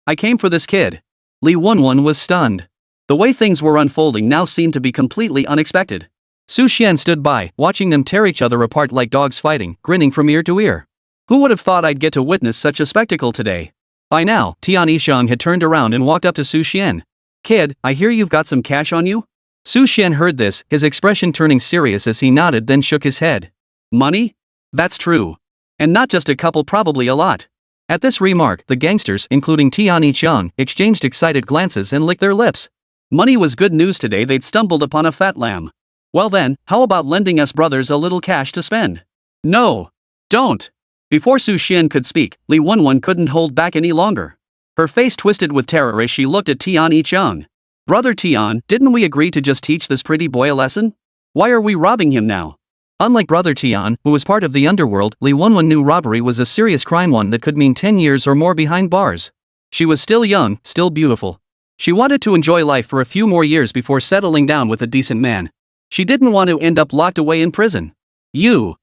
B: I came for this kid. Li Wenwen was stunned. The way things were unfolding now seemed to be completely unexpected. Su Xian stood by, watching them tear each other apart like dogs fighting, grinning from ear to ear. Who would have thought I'd get to witness such a spectacle today? By now, Tian Yichang had turned around and walked up to Su Xian. Kid, I hear you've got some cash on you? Su Xian heard this, his expression turning serious as he nodded then shook his head. Money? That's true. And not just a couple, probably a lot. At this remark, the gangsters, including Tian Yichang, exchanged excited glances and licked their lips. Money was good news today. They'd stumbled upon a fat lamb. Well then, how about lending us brothers a little cash to spend? No. Don't. Before Su Xian could speak, Li Wenwen couldn't hold back any longer. Her face twisted with terror as she looked at Tian Yichang. Brother Tian, didn't we agree to just teach this pretty boy a lesson? Why are we robbing him now? Unlike Brother Tian, who was part of the underworld, Li Wenwen knew robbery was a serious crime, one that could mean 10 years or more behind bars. She was still young, still beautiful. She wanted to enjoy life for a few more years before settling down with a decent man. She didn't want to end up locked away in prison. You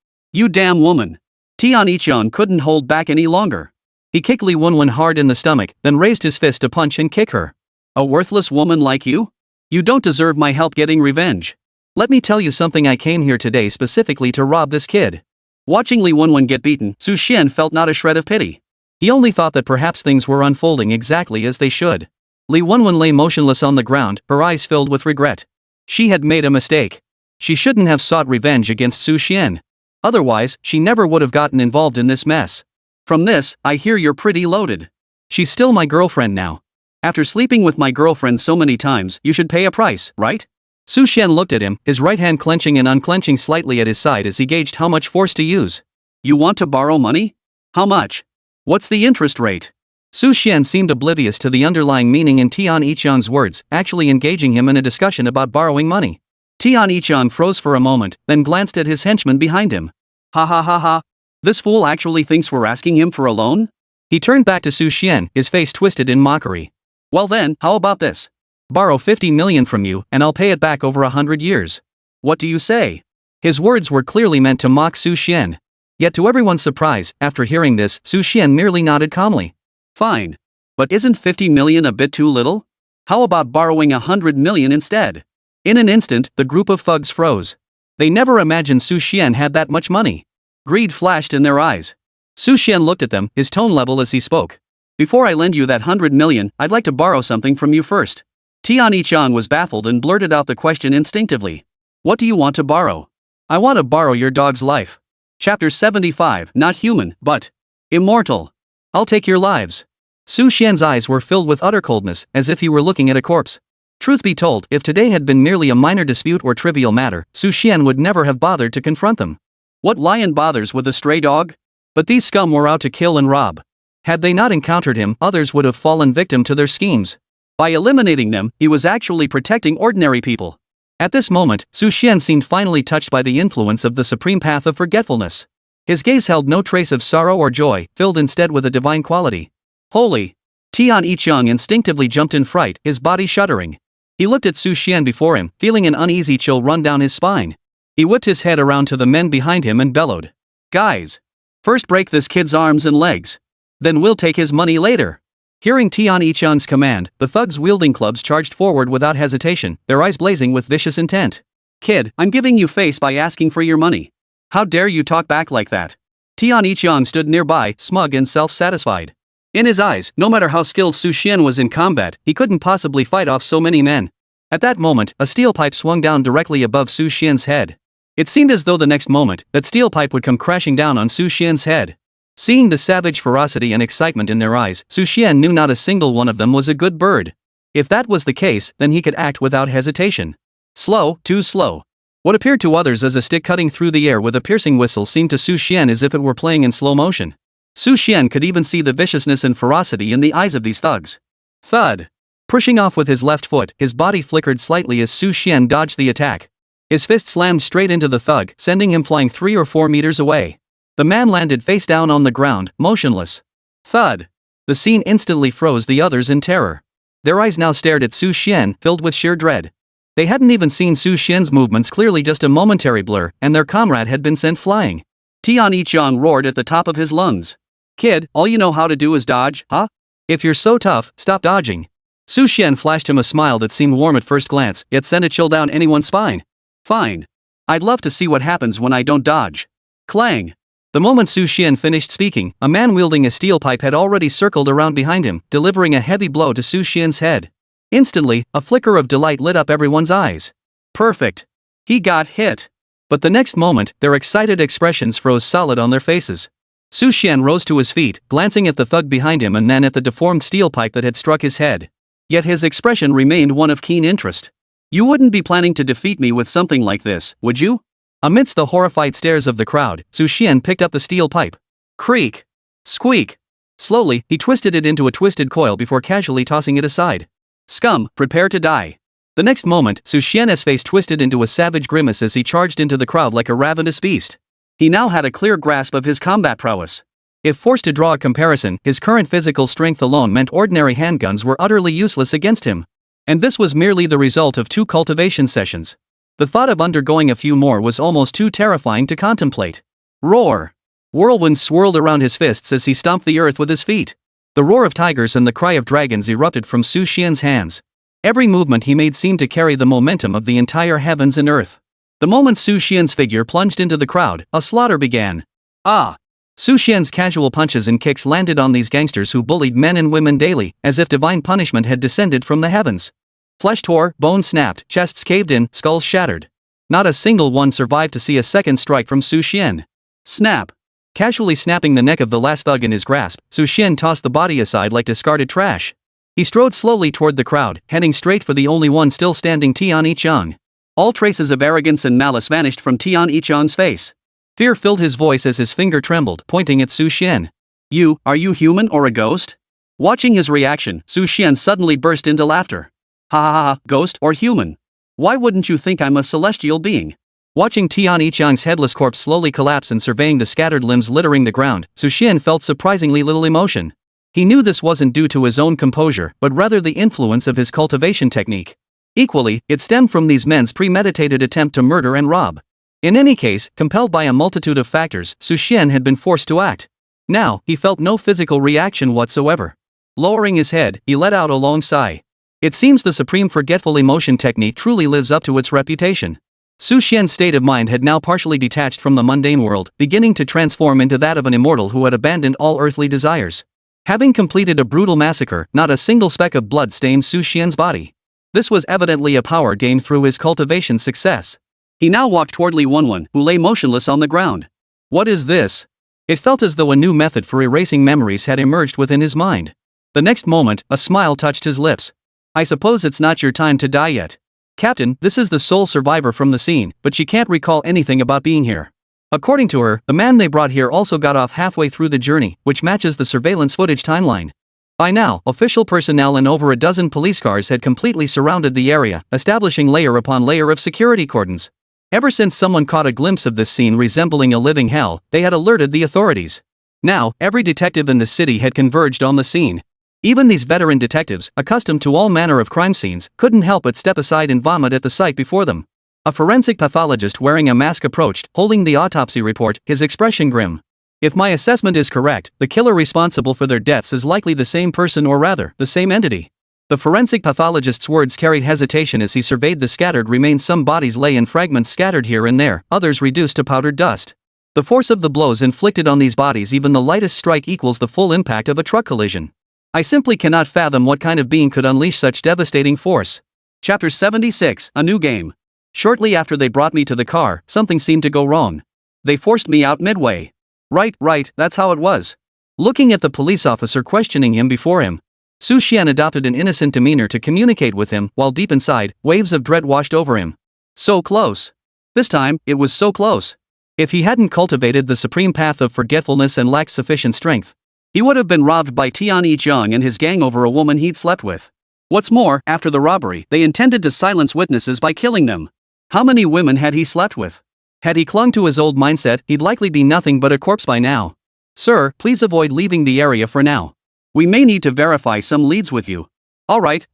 B: damn woman. Tian Yichang couldn't hold back any longer. He kicked Li Wenwen hard in the stomach, then raised his fist to punch and kick her. A worthless woman like you? You don't deserve my help getting revenge. Let me tell you something, I came here today specifically to rob this kid. Watching Li Wenwen get beaten, Su Xian felt not a shred of pity. He only thought that perhaps things were unfolding exactly as they should. Li Wenwen lay motionless on the ground, her eyes filled with regret. She had made a mistake. She shouldn't have sought revenge against Su Xian. Otherwise, she never would have gotten involved in this mess. From this, I hear you're pretty loaded. She's still my girlfriend now. After sleeping with my girlfriend so many times, you should pay a price, right? Su Xian looked at him, his right hand clenching and unclenching slightly at his side as he gauged how much force to use. You want to borrow money? How much? What's the interest rate? Su Xian seemed oblivious to the underlying meaning in Tian Yichang's words, actually engaging him in a discussion about borrowing money. Tian Yichang froze for a moment, then glanced at his henchman behind him. Ha. This fool actually thinks we're asking him for a loan? He turned back to Su Xian, his face twisted in mockery. Well then, how about this? Borrow 50 million from you, and I'll pay it back over 100 years. What do you say? His words were clearly meant to mock Su Xian. Yet to everyone's surprise, after hearing this, Su Xian merely nodded calmly. Fine. But isn't 50 million a bit too little? How about borrowing 100 million instead? In an instant, the group of thugs froze. They never imagined Su Xian had that much money. Greed flashed in their eyes. Su Xian looked at them, his tone level as he spoke. Before I lend you that 100 million, I'd like to borrow something from you first. Tian Yichang was baffled and blurted out the question instinctively. What do you want to borrow? I want to borrow your dog's life. Chapter 75, not human, but immortal. I'll take your lives. Su Xian's eyes were filled with utter coldness, as if he were looking at a corpse. Truth be told, if today had been merely a minor dispute or trivial matter, Su Xian would never have bothered to confront them. What lion bothers with a stray dog? But these scum were out to kill and rob. Had they not encountered him, others would have fallen victim to their schemes. By eliminating them, he was actually protecting ordinary people. At this moment, Su Xian seemed finally touched by the influence of the supreme path of forgetfulness. His gaze held no trace of sorrow or joy, filled instead with a divine quality. Holy! Tian Yichang instinctively jumped in fright, his body shuddering. He looked at Su Xian before him, feeling an uneasy chill run down his spine. He whipped his head around to the men behind him and bellowed. Guys! First break this kid's arms and legs. Then we'll take his money later. Hearing Tian Yichang's command, the thugs wielding clubs charged forward without hesitation, their eyes blazing with vicious intent. Kid, I'm giving you face by asking for your money. How dare you talk back like that? Tian Yichang stood nearby, smug and self-satisfied. In his eyes, no matter how skilled Su Xian was in combat, he couldn't possibly fight off so many men. At that moment, a steel pipe swung down directly above Su Xian's head. It seemed as though the next moment, that steel pipe would come crashing down on Su Xian's head. Seeing the savage ferocity and excitement in their eyes, Su Xian knew not a single one of them was a good bird. If that was the case, then he could act without hesitation. Slow, too slow. What appeared to others as a stick cutting through the air with a piercing whistle seemed to Su Xian as if it were playing in slow motion. Su Xian could even see the viciousness and ferocity in the eyes of these thugs. Thud! Pushing off with his left foot, his body flickered slightly as Su Xian dodged the attack. His fist slammed straight into the thug, sending him flying 3 or 4 meters away. The man landed face down on the ground, motionless. Thud! The scene instantly froze the others in terror. Their eyes now stared at Su Xian, filled with sheer dread. They hadn't even seen Su Xian's movements, clearly just a momentary blur, and their comrade had been sent flying. Tian Yichang roared at the top of his lungs. Kid, all you know how to do is dodge, huh? If you're so tough, stop dodging. Su Xian flashed him a smile that seemed warm at first glance, yet sent a chill down anyone's spine. Fine. I'd love to see what happens when I don't dodge. Clang. The moment Su Xian finished speaking, a man wielding a steel pipe had already circled around behind him, delivering a heavy blow to Su Xian's head. Instantly, a flicker of delight lit up everyone's eyes. Perfect. He got hit. But the next moment, their excited expressions froze solid on their faces. Su Xian rose to his feet, glancing at the thug behind him and then at the deformed steel pipe that had struck his head. Yet his expression remained one of keen interest. You wouldn't be planning to defeat me with something like this, would you? Amidst the horrified stares of the crowd, Su Xian picked up the steel pipe. Creak! Squeak! Slowly, he twisted it into a twisted coil before casually tossing it aside. Scum, prepare to die. The next moment, Su Xian's face twisted into a savage grimace as he charged into the crowd like a ravenous beast. He now had a clear grasp of his combat prowess. If forced to draw a comparison, his current physical strength alone meant ordinary handguns were utterly useless against him. And this was merely the result of 2 cultivation sessions. The thought of undergoing a few more was almost too terrifying to contemplate. Roar! Whirlwinds swirled around his fists as he stomped the earth with his feet. The roar of tigers and the cry of dragons erupted from Su Xian's hands. Every movement he made seemed to carry the momentum of the entire heavens and earth. The moment Su Xian's figure plunged into the crowd, a slaughter began. Ah! Su Xian's casual punches and kicks landed on these gangsters who bullied men and women daily, as if divine punishment had descended from the heavens. Flesh tore, bones snapped, chests caved in, skulls shattered. Not a single one survived to see a second strike from Su Xian. Snap! Casually snapping the neck of the last thug in his grasp, Su Xian tossed the body aside like discarded trash. He strode slowly toward the crowd, heading straight for the only one still standing, Tian Yichang. All traces of arrogance and malice vanished from Tian Yichang's face. Fear filled his voice as his finger trembled, pointing at Su Xian. Are you human or a ghost? Watching his reaction, Su Xian suddenly burst into laughter. Ha ha ha, ghost or human? Why wouldn't you think I'm a celestial being? Watching Tian Yichang's headless corpse slowly collapse and surveying the scattered limbs littering the ground, Su Xian felt surprisingly little emotion. He knew this wasn't due to his own composure, but rather the influence of his cultivation technique. Equally, it stemmed from these men's premeditated attempt to murder and rob. In any case, compelled by a multitude of factors, Su Xian had been forced to act. Now, he felt no physical reaction whatsoever. Lowering his head, he let out a long sigh. It seems the supreme forgetful emotion technique truly lives up to its reputation. Su Xian's state of mind had now partially detached from the mundane world, beginning to transform into that of an immortal who had abandoned all earthly desires. Having completed a brutal massacre, not a single speck of blood stained Su Xian's body. This was evidently a power gained through his cultivation success. He now walked toward Li Wenwen, who lay motionless on the ground. What is this? It felt as though a new method for erasing memories had emerged within his mind. The next moment, a smile touched his lips. I suppose it's not your time to die yet. Captain, this is the sole survivor from the scene, but she can't recall anything about being here. According to her, the man they brought here also got off halfway through the journey, which matches the surveillance footage timeline. By now, official personnel and over a dozen police cars had completely surrounded the area, establishing layer upon layer of security cordons. Ever since someone caught a glimpse of this scene resembling a living hell, they had alerted the authorities. Now, every detective in the city had converged on the scene. Even these veteran detectives, accustomed to all manner of crime scenes, couldn't help but step aside and vomit at the sight before them. A forensic pathologist wearing a mask approached, holding the autopsy report, his expression grim. If my assessment is correct, the killer responsible for their deaths is likely the same person, or rather, the same entity. The forensic pathologist's words carried hesitation as he surveyed the scattered remains. Some bodies lay in fragments scattered here and there, others reduced to powdered dust. The force of the blows inflicted on these bodies, even the lightest strike equals the full impact of a truck collision. I simply cannot fathom what kind of being could unleash such devastating force. Chapter 76, A New Game. Shortly after they brought me to the car, something seemed to go wrong. They forced me out midway. Right, that's how it was. Looking at the police officer questioning him before him, Su Xian adopted an innocent demeanor to communicate with him, while deep inside, waves of dread washed over him. So close. This time, it was so close. If he hadn't cultivated the supreme path of forgetfulness and lacked sufficient strength, he would have been robbed by Tian Yiqiang and his gang over a woman he'd slept with. What's more, after the robbery, they intended to silence witnesses by killing them. How many women had he slept with? Had he clung to his old mindset, he'd likely be nothing but a corpse by now. Sir, please avoid leaving the area for now. We may need to verify some leads with you. Alright.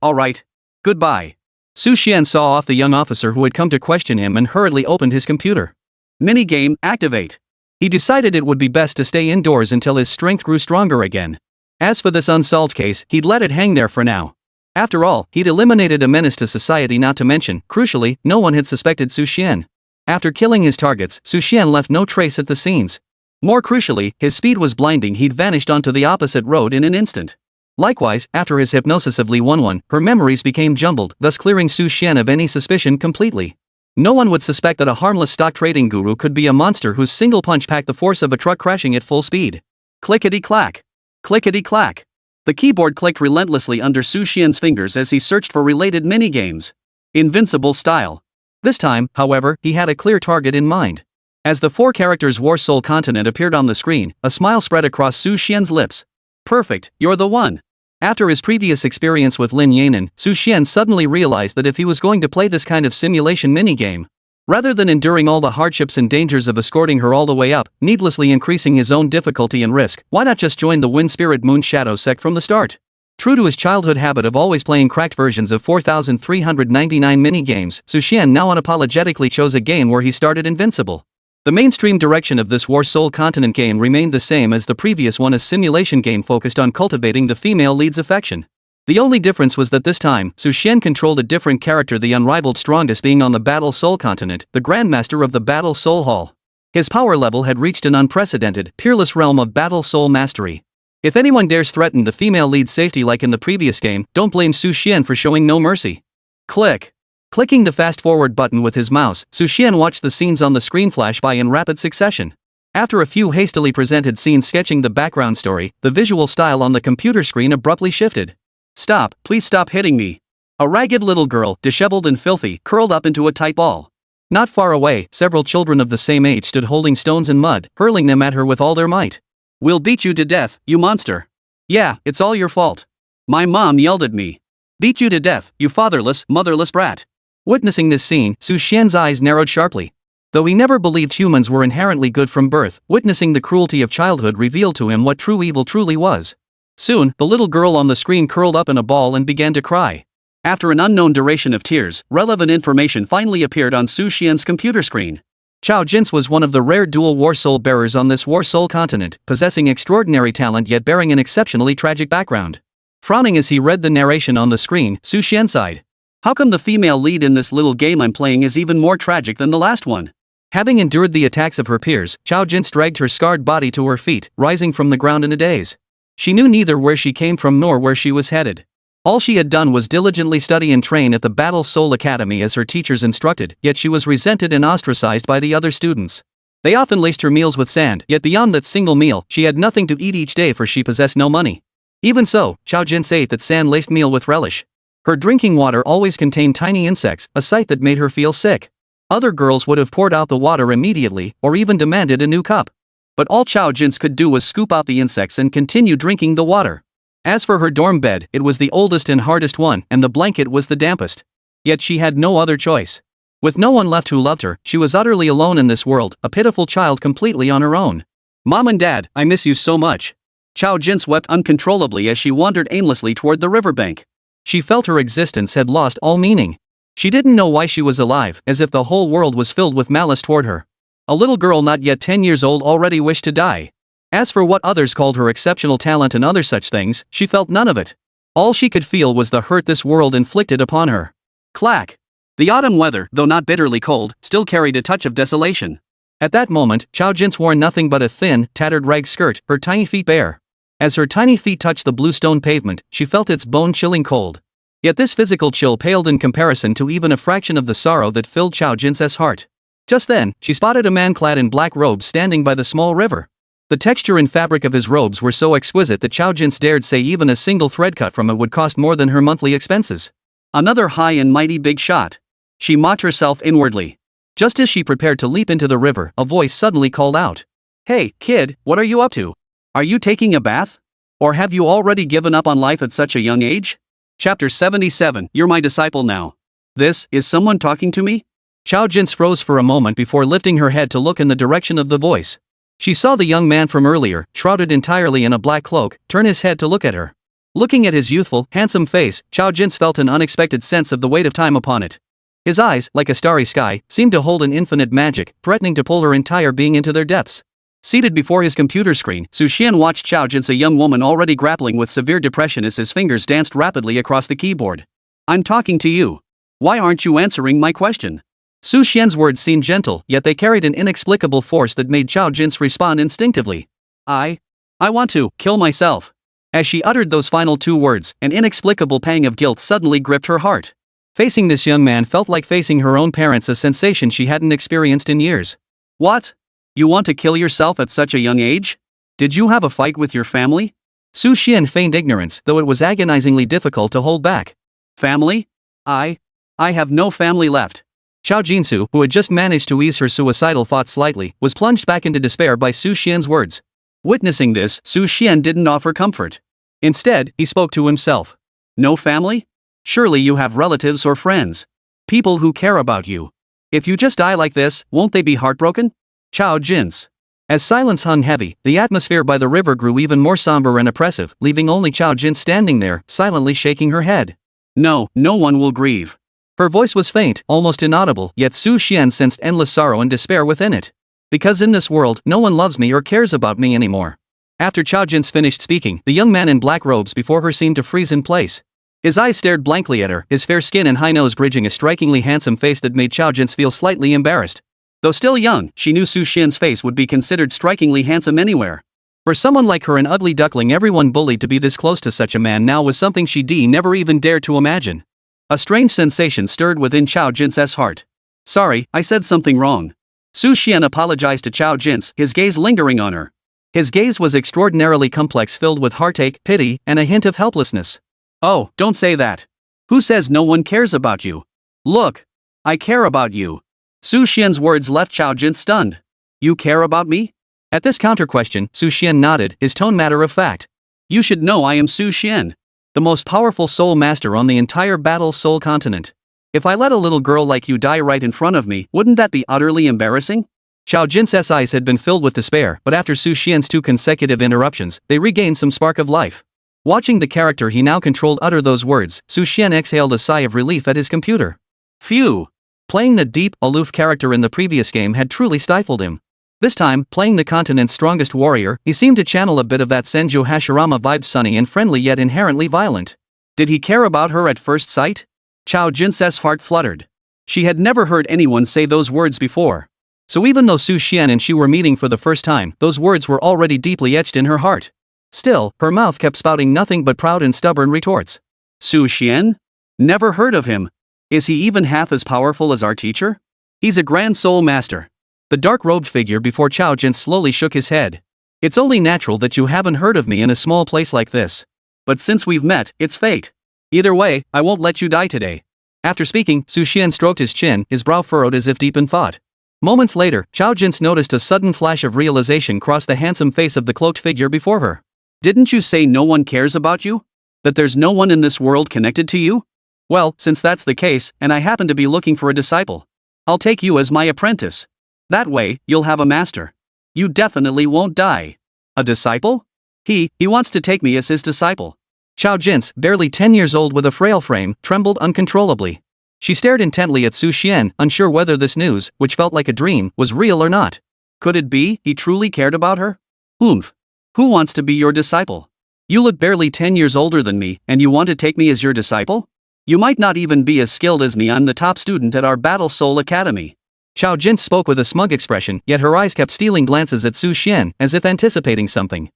B: Goodbye. Su Xian saw off the young officer who had come to question him and hurriedly opened his computer. Minigame, activate. He decided it would be best to stay indoors until his strength grew stronger again. As for this unsolved case, he'd let it hang there for now. After all, he'd eliminated a menace to society, not to mention, crucially, no one had suspected Su Xian. After killing his targets, Su Xian left no trace at the scenes. More crucially, his speed was blinding. He'd vanished onto the opposite road in an instant. Likewise, after his hypnosis of Li Wenwen, her memories became jumbled, thus clearing Su Xian of any suspicion completely. No one would suspect that a harmless stock trading guru could be a monster whose single punch packed the force of a truck crashing at full speed. Clickety-clack. Clickety-clack. The keyboard clicked relentlessly under Su Xian's fingers as he searched for related minigames. Invincible style. This time, however, he had a clear target in mind. As the 4 characters War Soul Continent appeared on the screen, a smile spread across Su Xian's lips. Perfect, you're the one. After his previous experience with Lin Yanan, Su Xian suddenly realized that if he was going to play this kind of simulation minigame, rather than enduring all the hardships and dangers of escorting her all the way up, needlessly increasing his own difficulty and risk, why not just join the Wind Spirit Moon Shadow sect from the start? True to his childhood habit of always playing cracked versions of 4,399 minigames, Su Xian now unapologetically chose a game where he started invincible. The mainstream direction of this War Soul Continent game remained the same as the previous one, a simulation game focused on cultivating the female lead's affection. The only difference was that this time, Su Xian controlled a different character, the unrivaled strongest being on the Battle Soul Continent, the Grandmaster of the Battle Soul Hall. His power level had reached an unprecedented, peerless realm of Battle Soul mastery. If anyone dares threaten the female lead's safety like in the previous game, don't blame Su Xian for showing no mercy. Click. Clicking the fast-forward button with his mouse, Su Xian watched the scenes on the screen flash by in rapid succession. After a few hastily presented scenes sketching the background story, the visual style on the computer screen abruptly shifted. Stop, please stop hitting me. A ragged little girl, disheveled and filthy, curled up into a tight ball. Not far away, several children of the same age stood holding stones and mud, hurling them at her with all their might. We'll beat you to death, you monster. Yeah, it's all your fault. My mom yelled at me. Beat you to death, you fatherless, motherless brat. Witnessing this scene, Su Xian's eyes narrowed sharply. Though he never believed humans were inherently good from birth, witnessing the cruelty of childhood revealed to him what true evil truly was. Soon, the little girl on the screen curled up in a ball and began to cry. After an unknown duration of tears, relevant information finally appeared on Su Xian's computer screen. Chao Jin's was one of the rare dual War Soul bearers on this War Soul Continent, possessing extraordinary talent yet bearing an exceptionally tragic background. Frowning as he read the narration on the screen, Xuan sighed. How come the female lead in this little game I'm playing is even more tragic than the last one? Having endured the attacks of her peers, Xiao Jin's dragged her scarred body to her feet, rising from the ground in a daze. She knew neither where she came from nor where she was headed. All she had done was diligently study and train at the Battle Soul Academy as her teachers instructed, yet she was resented and ostracized by the other students. They often laced her meals with sand, yet beyond that single meal, she had nothing to eat each day for she possessed no money. Even so, Xiao Jin ate that sand-laced meal with relish. Her drinking water always contained tiny insects, a sight that made her feel sick. Other girls would have poured out the water immediately, or even demanded a new cup. But all Xiao Jin's could do was scoop out the insects and continue drinking the water. As for her dorm bed, it was the oldest and hardest one, and the blanket was the dampest. Yet she had no other choice. With no one left who loved her, she was utterly alone in this world, a pitiful child completely on her own. Mom and Dad, I miss you so much. Xiao Jin wept uncontrollably as she wandered aimlessly toward the riverbank. She felt her existence had lost all meaning. She didn't know why she was alive, as if the whole world was filled with malice toward her. A little girl not yet 10 years old already wished to die. As for what others called her exceptional talent and other such things, she felt none of it. All she could feel was the hurt this world inflicted upon her. Clack! The autumn weather, though not bitterly cold, still carried a touch of desolation. At that moment, Xiao Jin wore nothing but a thin, tattered rag skirt, her tiny feet bare. As her tiny feet touched the blue stone pavement, she felt its bone-chilling cold. Yet this physical chill paled in comparison to even a fraction of the sorrow that filled Xiao Jin's heart. Just then, she spotted a man clad in black robes standing by the small river. The texture and fabric of his robes were so exquisite that Xiao Jin dared say even a single thread cut from it would cost more than her monthly expenses. Another high and mighty big shot. She mocked herself inwardly. Just as she prepared to leap into the river, a voice suddenly called out. Hey, kid, what are you up to? Are you taking a bath? Or have you already given up on life at such a young age? Chapter 77, You're my disciple now. Is someone talking to me? Xiao Jin froze for a moment before lifting her head to look in the direction of the voice. She saw the young man from earlier, shrouded entirely in a black cloak, turn his head to look at her. Looking at his youthful, handsome face, Xiao Jin felt an unexpected sense of the weight of time upon it. His eyes, like a starry sky, seemed to hold an infinite magic, threatening to pull her entire being into their depths. Seated before his computer screen, Xuan watched Xiao Jin, a young woman already grappling with severe depression as his fingers danced rapidly across the keyboard. I'm talking to you. Why aren't you answering my question? Xuan's words seemed gentle, yet they carried an inexplicable force that made Xiao Jin respond instinctively. I want to kill myself. As she uttered those final two words, an inexplicable pang of guilt suddenly gripped her heart. Facing this young man felt like facing her own parents, a sensation she hadn't experienced in years. What? You want to kill yourself at such a young age? Did you have a fight with your family? Xuan feigned ignorance, though it was agonizingly difficult to hold back. Family? I have no family left. Xiao Jinsu, who had just managed to ease her suicidal thoughts slightly, was plunged back into despair by Xuan's words. Witnessing this, Xuan didn't offer comfort. Instead, he spoke to himself. No family? Surely you have relatives or friends. People who care about you. If you just die like this, won't they be heartbroken? Xiao Jin's. As silence hung heavy, the atmosphere by the river grew even more somber and oppressive, leaving only Xiao Jin standing there, silently shaking her head. No one will grieve. Her voice was faint, almost inaudible, yet Xuan sensed endless sorrow and despair within it. Because in this world, no one loves me or cares about me anymore. After Xiao Jin finished speaking, the young man in black robes before her seemed to freeze in place. His eyes stared blankly at her, his fair skin and high nose bridging a strikingly handsome face that made Xiao Jin feel slightly embarrassed. Though still young, she knew Xuan's face would be considered strikingly handsome anywhere. For someone like her, an ugly duckling everyone bullied, to be this close to such a man now was something she never even dared to imagine. A strange sensation stirred within Xiao Jin's heart. Sorry, I said something wrong. Xuan apologized to Xiao Jin, his gaze lingering on her. His gaze was extraordinarily complex, filled with heartache, pity, and a hint of helplessness. Oh, don't say that. Who says no one cares about you? Look. I care about you. Xuan's words left Xiao Jin stunned. You care about me? At this counter-question, Xuan nodded, his tone matter of fact. You should know I am Xuan, the most powerful soul master on the entire Battle Soul continent. If I let a little girl like you die right in front of me, wouldn't that be utterly embarrassing? Xiao Jin's eyes had been filled with despair, but after Xuan's two consecutive interruptions, they regained some spark of life. Watching the character he now controlled utter those words, Xuan exhaled a sigh of relief at his computer. Phew! Playing the deep, aloof character in the previous game had truly stifled him. This time, playing the continent's strongest warrior, he seemed to channel a bit of that Senju Hashirama vibe, sunny and friendly yet inherently violent. Did he care about her at first sight? Chao Jin's heart fluttered. She had never heard anyone say those words before. So even though Su Xian and she were meeting for the first time, those words were already deeply etched in her heart. Still, her mouth kept spouting nothing but proud and stubborn retorts. Su Xian? Never heard of him. Is he even half as powerful as our teacher? He's a grand soul master. The dark-robed figure before Chao Jin slowly shook his head. It's only natural that you haven't heard of me in a small place like this. But since we've met, it's fate. Either way, I won't let you die today. After speaking, Su Xian stroked his chin, his brow furrowed as if deep in thought. Moments later, Chao Jin noticed a sudden flash of realization cross the handsome face of the cloaked figure before her. Didn't you say no one cares about you? That there's no one in this world connected to you? Well, since that's the case, and I happen to be looking for a disciple, I'll take you as my apprentice. That way, you'll have a master. You definitely won't die. A disciple? He wants to take me as his disciple. Chao Jin, barely 10 years old with a frail frame, trembled uncontrollably. She stared intently at Su Xian, unsure whether this news, which felt like a dream, was real or not. Could it be he truly cared about her? Oomph. Who wants to be your disciple? You look barely 10 years older than me, and you want to take me as your disciple? You might not even be as skilled as me. I'm the top student at our Battle Soul Academy. Chao Jin spoke with a smug expression, yet her eyes kept stealing glances at Su Xian, as if anticipating something.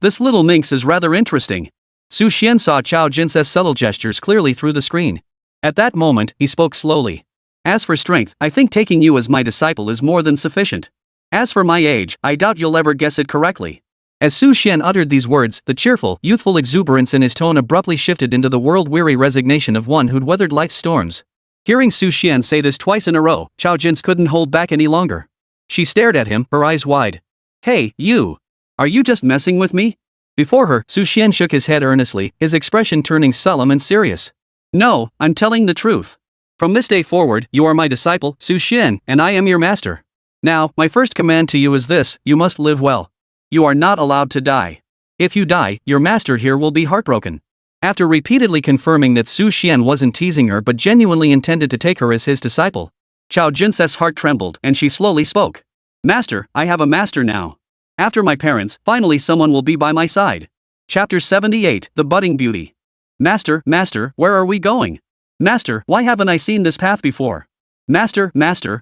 B: This little minx is rather interesting. Su Xian saw Chao Jin's subtle gestures clearly through the screen. At that moment, he spoke slowly. As for strength, I think taking you as my disciple is more than sufficient. As for my age, I doubt you'll ever guess it correctly. As Su Xian uttered these words, the cheerful, youthful exuberance in his tone abruptly shifted into the world-weary resignation of one who'd weathered life's storms. Hearing Su Xian say this twice in a row, Chao Jin couldn't hold back any longer. She stared at him, her eyes wide. Hey, you! Are you just messing with me? Before her, Su Xian shook his head earnestly, his expression turning solemn and serious. No, I'm telling the truth. From this day forward, you are my disciple, Su Xian, and I am your master. Now, my first command to you is this: you must live well. You are not allowed to die. If you die, your master here will be heartbroken. After repeatedly confirming that Su Xian wasn't teasing her but genuinely intended to take her as his disciple, Chao Jin's heart trembled and she slowly spoke. Master, I have a master now. After my parents, finally someone will be by my side. Chapter 78, The Budding Beauty. Master, where are we going? Master, why haven't I seen this path before? Master,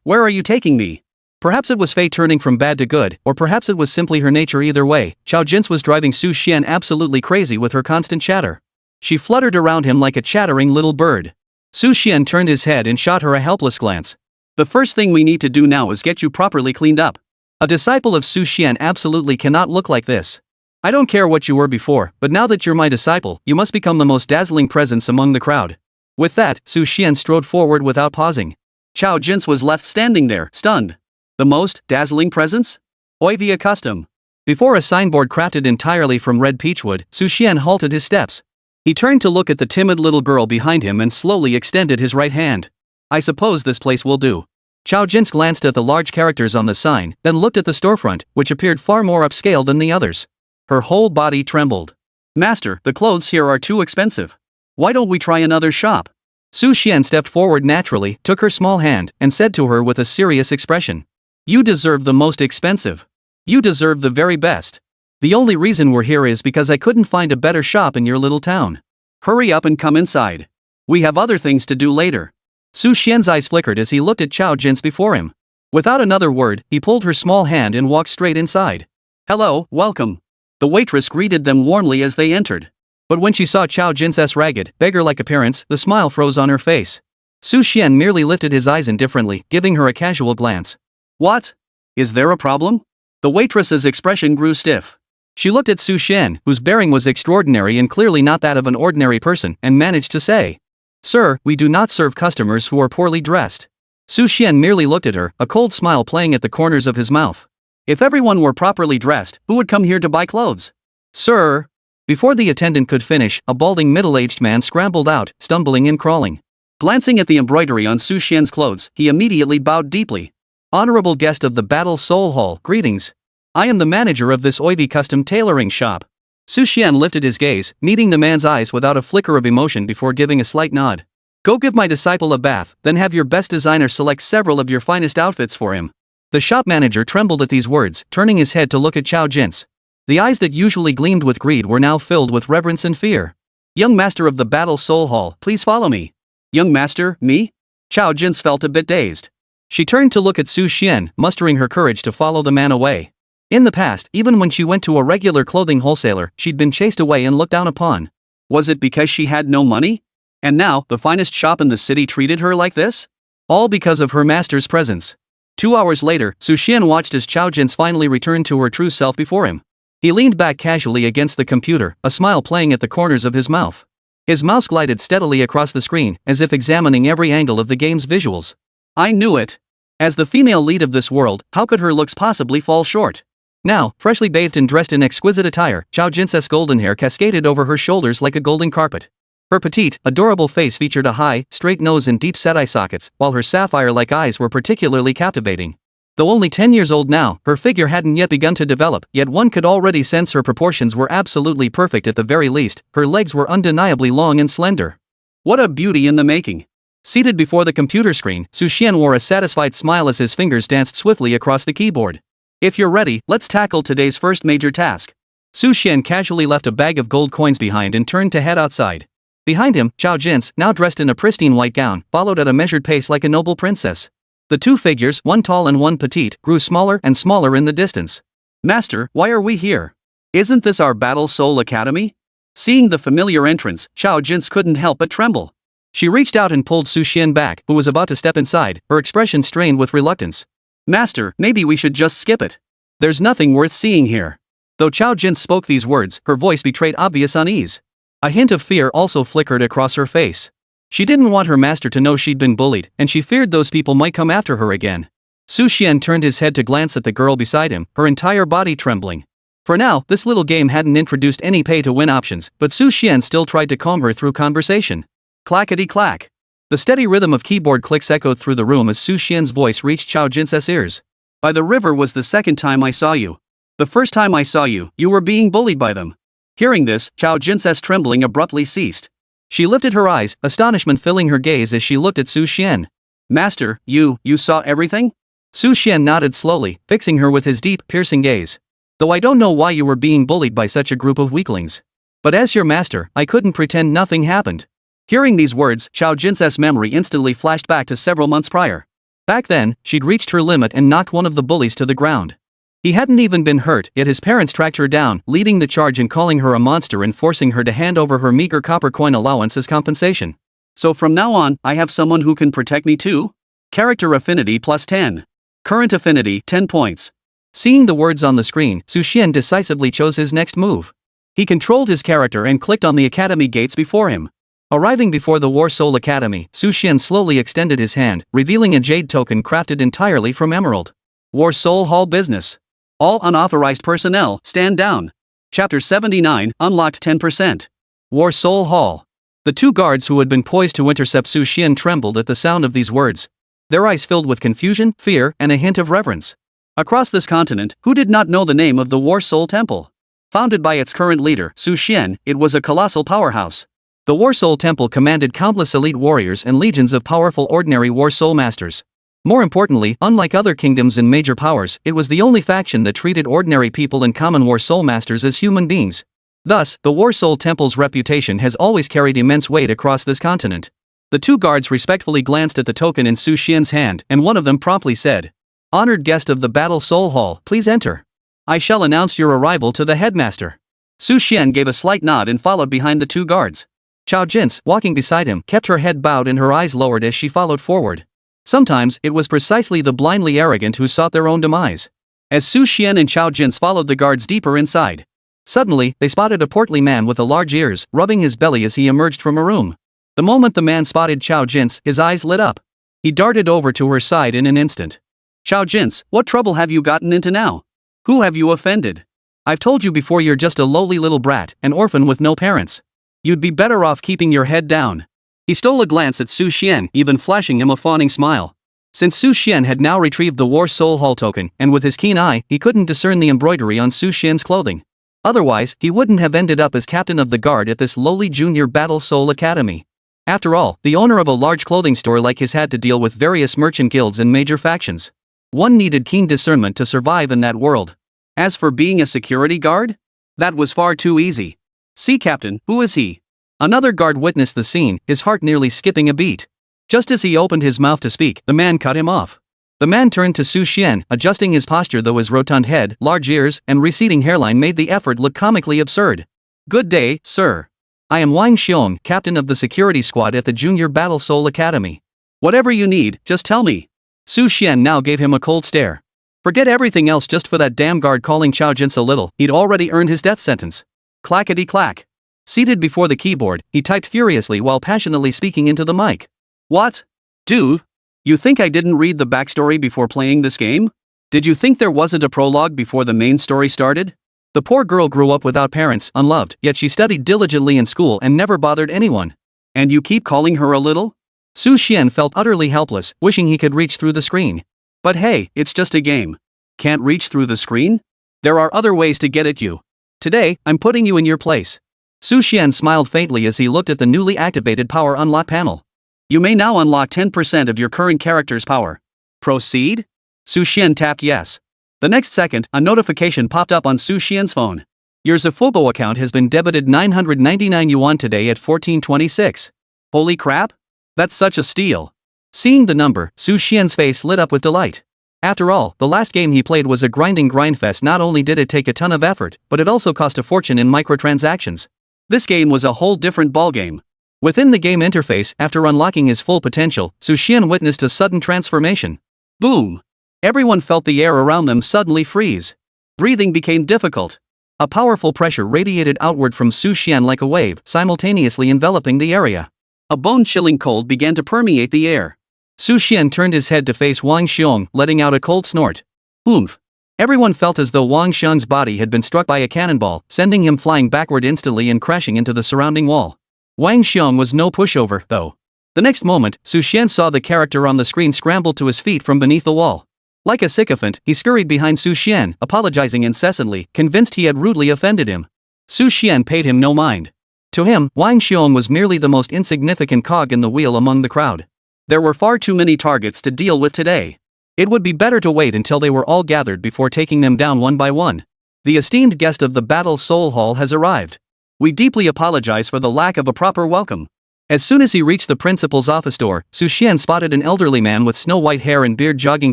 B: where are you taking me? Perhaps it was fate turning from bad to good, or perhaps it was simply her nature. Either way, Chao Jin was driving Su Xian absolutely crazy with her constant chatter. She fluttered around him like a chattering little bird. Su Xian turned his head and shot her a helpless glance. The first thing we need to do now is get you properly cleaned up. A disciple of Su Xian absolutely cannot look like this. I don't care what you were before, but now that you're my disciple, you must become the most dazzling presence among the crowd. With that, Su Xian strode forward without pausing. Chao Jin was left standing there, stunned. The most dazzling presence? Oivia custom. Before a signboard crafted entirely from red peachwood, Su Xian halted his steps. He turned to look at the timid little girl behind him and slowly extended his right hand. I suppose this place will do. Chao Jin glanced at the large characters on the sign, then looked at the storefront, which appeared far more upscale than the others. Her whole body trembled. Master, the clothes here are too expensive. Why don't we try another shop? Su Xian stepped forward naturally, took her small hand, and said to her with a serious expression. You deserve the most expensive. You deserve the very best. The only reason we're here is because I couldn't find a better shop in your little town. Hurry up and come inside. We have other things to do later. Su Xian's eyes flickered as he looked at Chao Jin before him. Without another word, he pulled her small hand and walked straight inside. Hello, welcome. The waitress greeted them warmly as they entered. But when she saw Chao Jin's ragged, beggar-like appearance, the smile froze on her face. Su Xian merely lifted his eyes indifferently, giving her a casual glance. What? Is there a problem? The waitress's expression grew stiff. She looked at Su Xian, whose bearing was extraordinary and clearly not that of an ordinary person, and managed to say, Sir, we do not serve customers who are poorly dressed. Su Xian merely looked at her, a cold smile playing at the corners of his mouth. If everyone were properly dressed, who would come here to buy clothes? Sir! Before the attendant could finish, a balding middle-aged man scrambled out, stumbling and crawling. Glancing at the embroidery on Su Xian's clothes, he immediately bowed deeply. Honorable guest of the Battle Soul Hall, greetings. I am the manager of this Oivy custom tailoring shop. Su Xian lifted his gaze, meeting the man's eyes without a flicker of emotion before giving a slight nod. Go give my disciple a bath, then have your best designer select several of your finest outfits for him. The shop manager trembled at these words, turning his head to look at Chao Jin's. The eyes that usually gleamed with greed were now filled with reverence and fear. Young master of the Battle Soul Hall, please follow me. Young master, me? Chao Jin's felt a bit dazed. She turned to look at Su Xian, mustering her courage to follow the man away. In the past, even when she went to a regular clothing wholesaler, she'd been chased away and looked down upon. Was it because she had no money? And now, the finest shop in the city treated her like this? All because of her master's presence. 2 hours later, Su Xian watched as Chao Jin's finally returned to her true self before him. He leaned back casually against the computer, a smile playing at the corners of his mouth. His mouse glided steadily across the screen, as if examining every angle of the game's visuals. I knew it. As the female lead of this world, how could her looks possibly fall short? Now, freshly bathed and dressed in exquisite attire, Chao Jin's golden hair cascaded over her shoulders like a golden carpet. Her petite, adorable face featured a high, straight nose and deep-set eye sockets, while her sapphire-like eyes were particularly captivating. Though only 10 years old now, her figure hadn't yet begun to develop, yet one could already sense her proportions were absolutely perfect at the very least. Her legs were undeniably long and slender. What a beauty in the making! Seated before the computer screen, Su Xian wore a satisfied smile as his fingers danced swiftly across the keyboard. If you're ready, let's tackle today's first major task. Su Xian casually left a bag of gold coins behind and turned to head outside. Behind him, Chao Jin's, now dressed in a pristine white gown, followed at a measured pace like a noble princess. The two figures, one tall and one petite, grew smaller and smaller in the distance. Master, why are we here? Isn't this our Battle Soul Academy? Seeing the familiar entrance, Chao Jin's couldn't help but tremble. She reached out and pulled Su Xian back, who was about to step inside, her expression strained with reluctance. Master, maybe we should just skip it. There's nothing worth seeing here. Though Chao Jin spoke these words, her voice betrayed obvious unease. A hint of fear also flickered across her face. She didn't want her master to know she'd been bullied, and she feared those people might come after her again. Su Xian turned his head to glance at the girl beside him, her entire body trembling. For now, this little game hadn't introduced any pay-to-win options, but Su Xian still tried to calm her through conversation. Clackety-clack. The steady rhythm of keyboard clicks echoed through the room as Su Xian's voice reached Chao Jin's ears. By the river was the second time I saw you. The first time I saw you, you were being bullied by them. Hearing this, Chao Jin's trembling abruptly ceased. She lifted her eyes, astonishment filling her gaze as she looked at Su Xian. Master, you saw everything? Su Xian nodded slowly, fixing her with his deep, piercing gaze. Though I don't know why you were being bullied by such a group of weaklings. But as your master, I couldn't pretend nothing happened. Hearing these words, Chao Jin's memory instantly flashed back to several months prior. Back then, she'd reached her limit and knocked one of the bullies to the ground. He hadn't even been hurt, yet his parents tracked her down, leading the charge and calling her a monster and forcing her to hand over her meager copper coin allowance as compensation. So from now on, I have someone who can protect me too? Character affinity plus 10. Current affinity 10 points. Seeing the words on the screen, Su Xian decisively chose his next move. He controlled his character and clicked on the academy gates before him. Arriving before the War Soul Academy, Su Xian slowly extended his hand, revealing a jade token crafted entirely from emerald. War Soul Hall Business. All unauthorized personnel, stand down. Chapter 79, unlocked 10%. War Soul Hall. The two guards who had been poised to intercept Su Xian trembled at the sound of these words. Their eyes filled with confusion, fear, and a hint of reverence. Across this continent, who did not know the name of the War Soul Temple? Founded by its current leader, Su Xian, it was a colossal powerhouse. The War Soul Temple commanded countless elite warriors and legions of powerful ordinary War Soul Masters. More importantly, unlike other kingdoms and major powers, it was the only faction that treated ordinary people and common War Soul Masters as human beings. Thus, the War Soul Temple's reputation has always carried immense weight across this continent. The two guards respectfully glanced at the token in Su Xian's hand, and one of them promptly said, "Honored guest of the Battle Soul Hall, please enter. I shall announce your arrival to the headmaster." Su Xian gave a slight nod and followed behind the two guards. Chao Jin's, walking beside him, kept her head bowed and her eyes lowered as she followed forward. Sometimes, it was precisely the blindly arrogant who sought their own demise. As Su Xian and Chao Jin's followed the guards deeper inside. Suddenly, they spotted a portly man with large ears, rubbing his belly as he emerged from a room. The moment the man spotted Chao Jin's, his eyes lit up. He darted over to her side in an instant. Chao Jin's, what trouble have you gotten into now? Who have you offended? I've told you before you're just a lowly little brat, an orphan with no parents. You'd be better off keeping your head down. He stole a glance at Su Xian, even flashing him a fawning smile. Since Su Xian had now retrieved the War Soul Hall token, and with his keen eye, he couldn't discern the embroidery on Su Xian's clothing. Otherwise, he wouldn't have ended up as captain of the guard at this lowly junior Battle Soul Academy. After all, the owner of a large clothing store like his had to deal with various merchant guilds and major factions. One needed keen discernment to survive in that world. As for being a security guard? That was far too easy. See, Captain, who is he? Another guard witnessed the scene, his heart nearly skipping a beat. Just as he opened his mouth to speak, the man cut him off. The man turned to Xuan, adjusting his posture though his rotund head, large ears, and receding hairline made the effort look comically absurd. Good day, sir. I am Wang Xiong, captain of the security squad at the Junior Battle Soul Academy. Whatever you need, just tell me. Xuan now gave him a cold stare. Forget everything else just for that damn guard calling Chao Jin's a little, he'd already earned his death sentence. Clackety-clack. Seated before the keyboard, he typed furiously while passionately speaking into the mic. What? Dude? You think I didn't read the backstory before playing this game? Did you think there wasn't a prologue before the main story started? The poor girl grew up without parents, unloved, yet she studied diligently in school and never bothered anyone. And you keep calling her a little? Xuan felt utterly helpless, wishing he could reach through the screen. But hey, it's just a game. Can't reach through the screen? There are other ways to get at you. Today, I'm putting you in your place. Xuan smiled faintly as he looked at the newly activated power unlock panel. You may now unlock 10% of your current character's power. Proceed? Xuan tapped yes. The next second, a notification popped up on Xuan's phone. Your Zafubo account has been debited 999 yuan today at 1426. Holy crap? That's such a steal. Seeing the number, Xuan's face lit up with delight. After all, the last game he played was a grinding grindfest. Not only did it take a ton of effort, but it also cost a fortune in microtransactions. This game was a whole different ballgame. Within the game interface, after unlocking his full potential, Xuan witnessed a sudden transformation. Boom! Everyone felt the air around them suddenly freeze. Breathing became difficult. A powerful pressure radiated outward from Xuan like a wave, simultaneously enveloping the area. A bone-chilling cold began to permeate the air. Xuan turned his head to face Wang Xiong, letting out a cold snort. Oomph! Everyone felt as though Wang Xiong's body had been struck by a cannonball, sending him flying backward instantly and crashing into the surrounding wall. Wang Xiong was no pushover, though. The next moment, Xuan saw the character on the screen scramble to his feet from beneath the wall. Like a sycophant, he scurried behind Xuan, apologizing incessantly, convinced he had rudely offended him. Xuan paid him no mind. To him, Wang Xiong was merely the most insignificant cog in the wheel among the crowd. There were far too many targets to deal with today. It would be better to wait until they were all gathered before taking them down one by one. The esteemed guest of the Battle Soul Hall has arrived. We deeply apologize for the lack of a proper welcome. As soon as he reached the principal's office door, Xuan spotted an elderly man with snow-white hair and beard jogging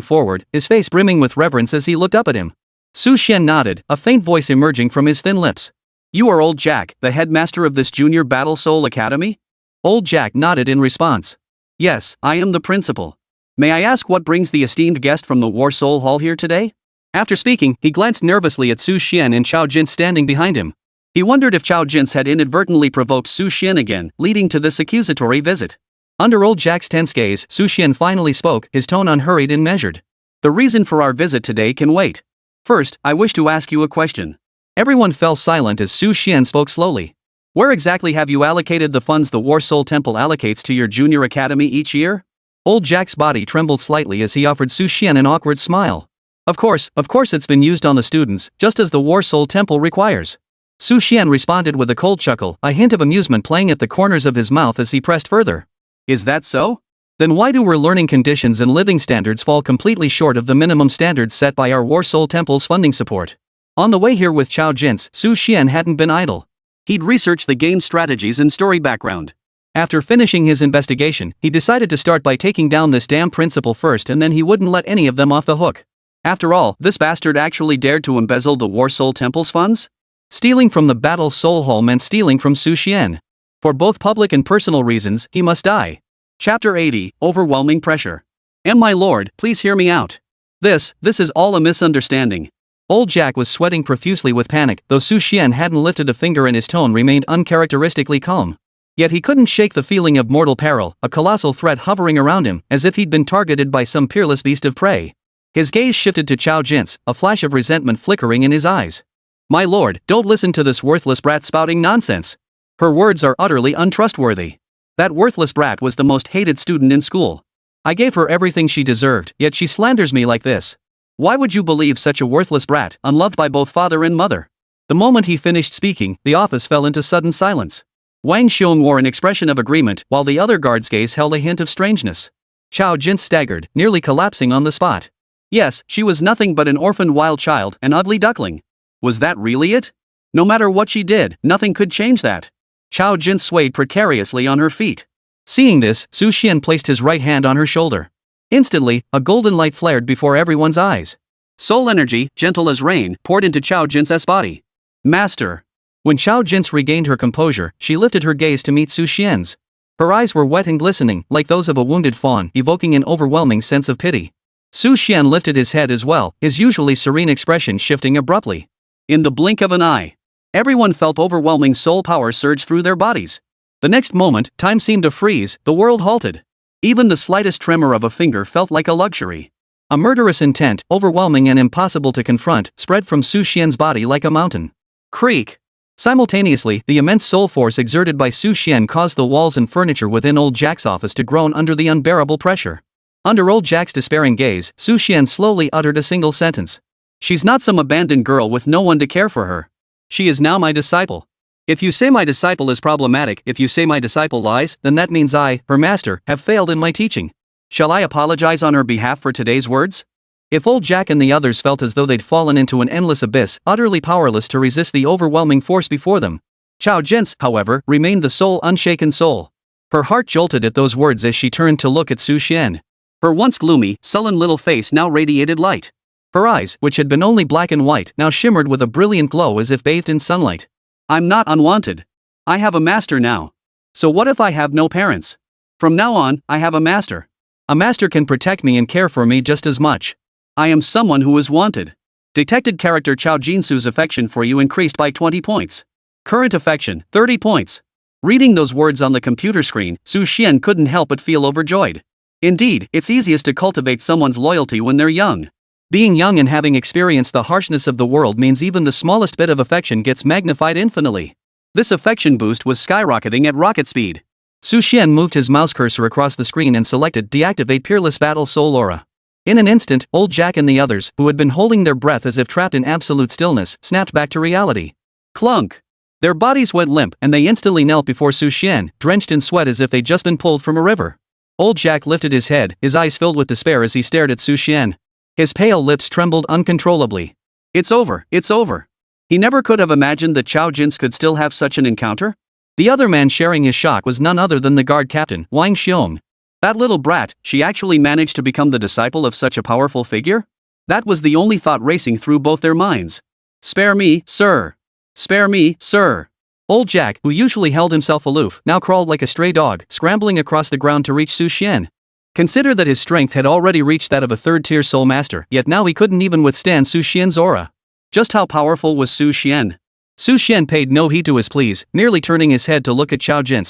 B: forward, his face brimming with reverence as he looked up at him. Xuan nodded, a faint voice emerging from his thin lips. You are Old Jack, the headmaster of this Junior Battle Soul Academy? Old Jack nodded in response. Yes, I am the principal. May I ask what brings the esteemed guest from the War Soul Hall here today? After speaking, he glanced nervously at Xuan and Chao Jin standing behind him. He wondered if Chao Jin had inadvertently provoked Xuan again, leading to this accusatory visit. Under Old Jack's tense gaze, Xuan finally spoke, his tone unhurried and measured. The reason for our visit today can wait. First, I wish to ask you a question. Everyone fell silent as Xuan spoke slowly. Where exactly have you allocated the funds the War Soul Temple allocates to your junior academy each year? Old Jack's body trembled slightly as he offered Xuan an awkward smile. Of course it's been used on the students, just as the War Soul Temple requires. Xuan responded with a cold chuckle, a hint of amusement playing at the corners of his mouth as he pressed further. Is that so? Then why do our learning conditions and living standards fall completely short of the minimum standards set by our War Soul Temple's funding support? On the way here with Chao Jin, Xuan hadn't been idle. He'd researched the game's strategies and story background. After finishing his investigation, he decided to start by taking down this damn principal first, and then he wouldn't let any of them off the hook. After all, this bastard actually dared to embezzle the War Soul Temple's funds? Stealing from the Battle Soul Hall meant stealing from Xuan. For both public and personal reasons, he must die. Chapter 80, Overwhelming Pressure. My lord, please hear me out. This is all a misunderstanding. Old Jack was sweating profusely with panic, though Xuan hadn't lifted a finger and his tone remained uncharacteristically calm. Yet he couldn't shake the feeling of mortal peril, a colossal threat hovering around him, as if he'd been targeted by some peerless beast of prey. His gaze shifted to Chao Jin, a flash of resentment flickering in his eyes. My lord, don't listen to this worthless brat spouting nonsense. Her words are utterly untrustworthy. That worthless brat was the most hated student in school. I gave her everything she deserved, yet she slanders me like this. Why would you believe such a worthless brat, unloved by both father and mother? The moment he finished speaking, the office fell into sudden silence. Wang Xiong wore an expression of agreement, while the other guard's gaze held a hint of strangeness. Chao Jin staggered, nearly collapsing on the spot. Yes, she was nothing but an orphaned wild child, an ugly duckling. Was that really it? No matter what she did, nothing could change that. Chao Jin swayed precariously on her feet. Seeing this, Su Xian placed his right hand on her shoulder. Instantly, a golden light flared before everyone's eyes. Soul energy, gentle as rain, poured into Chao Jin's body. Master. When Chao Jin regained her composure, she lifted her gaze to meet Su Xian's. Her eyes were wet and glistening, like those of a wounded fawn, evoking an overwhelming sense of pity. Su Xian lifted his head as well, his usually serene expression shifting abruptly. In the blink of an eye, everyone felt overwhelming soul power surge through their bodies. The next moment, time seemed to freeze, the world halted. Even the slightest tremor of a finger felt like a luxury. A murderous intent, overwhelming and impossible to confront, spread from Su Xian's body like a mountain. Creak. Simultaneously, the immense soul force exerted by Su Xian caused the walls and furniture within old Jack's office to groan under the unbearable pressure. Under old Jack's despairing gaze, Su Xian slowly uttered a single sentence. She's not some abandoned girl with no one to care for her. She is now my disciple. If you say my disciple is problematic, if you say my disciple lies, then that means I, her master, have failed in my teaching. Shall I apologize on her behalf for today's words? If old Jack and the others felt as though they'd fallen into an endless abyss, utterly powerless to resist the overwhelming force before them, Chao Jin, however, remained the sole unshaken soul. Her heart jolted at those words as she turned to look at Su Xian. Her once gloomy, sullen little face now radiated light. Her eyes, which had been only black and white, now shimmered with a brilliant glow as if bathed in sunlight. I'm not unwanted. I have a master now. So what if I have no parents? From now on, I have a master. A master can protect me and care for me just as much. I am someone who is wanted. Detected character Chao Jinsu's affection for you increased by 20 points. Current affection, 30 points. Reading those words on the computer screen, Su Xian couldn't help but feel overjoyed. Indeed, it's easiest to cultivate someone's loyalty when they're young. Being young and having experienced the harshness of the world means even the smallest bit of affection gets magnified infinitely. This affection boost was skyrocketing at rocket speed. Su Xian moved his mouse cursor across the screen and selected Deactivate Peerless Battle Soul Aura. In an instant, old Jack and the others, who had been holding their breath as if trapped in absolute stillness, snapped back to reality. Clunk! Their bodies went limp and they instantly knelt before Su Xian, drenched in sweat as if they'd just been pulled from a river. Old Jack lifted his head, his eyes filled with despair as he stared at Su Xian. His pale lips trembled uncontrollably. It's over, it's over. He never could have imagined that Chao Jin could still have such an encounter. The other man sharing his shock was none other than the guard captain, Wang Xiong. That little brat, she actually managed to become the disciple of such a powerful figure? That was the only thought racing through both their minds. Spare me, sir. Spare me, sir. Old Jack, who usually held himself aloof, now crawled like a stray dog, scrambling across the ground to reach Su Xian. Consider that his strength had already reached that of a third-tier soul master, yet now he couldn't even withstand Su Xian's aura. Just how powerful was Su Xian? Su Xian paid no heed to his pleas, merely turning his head to look at Chao Jin.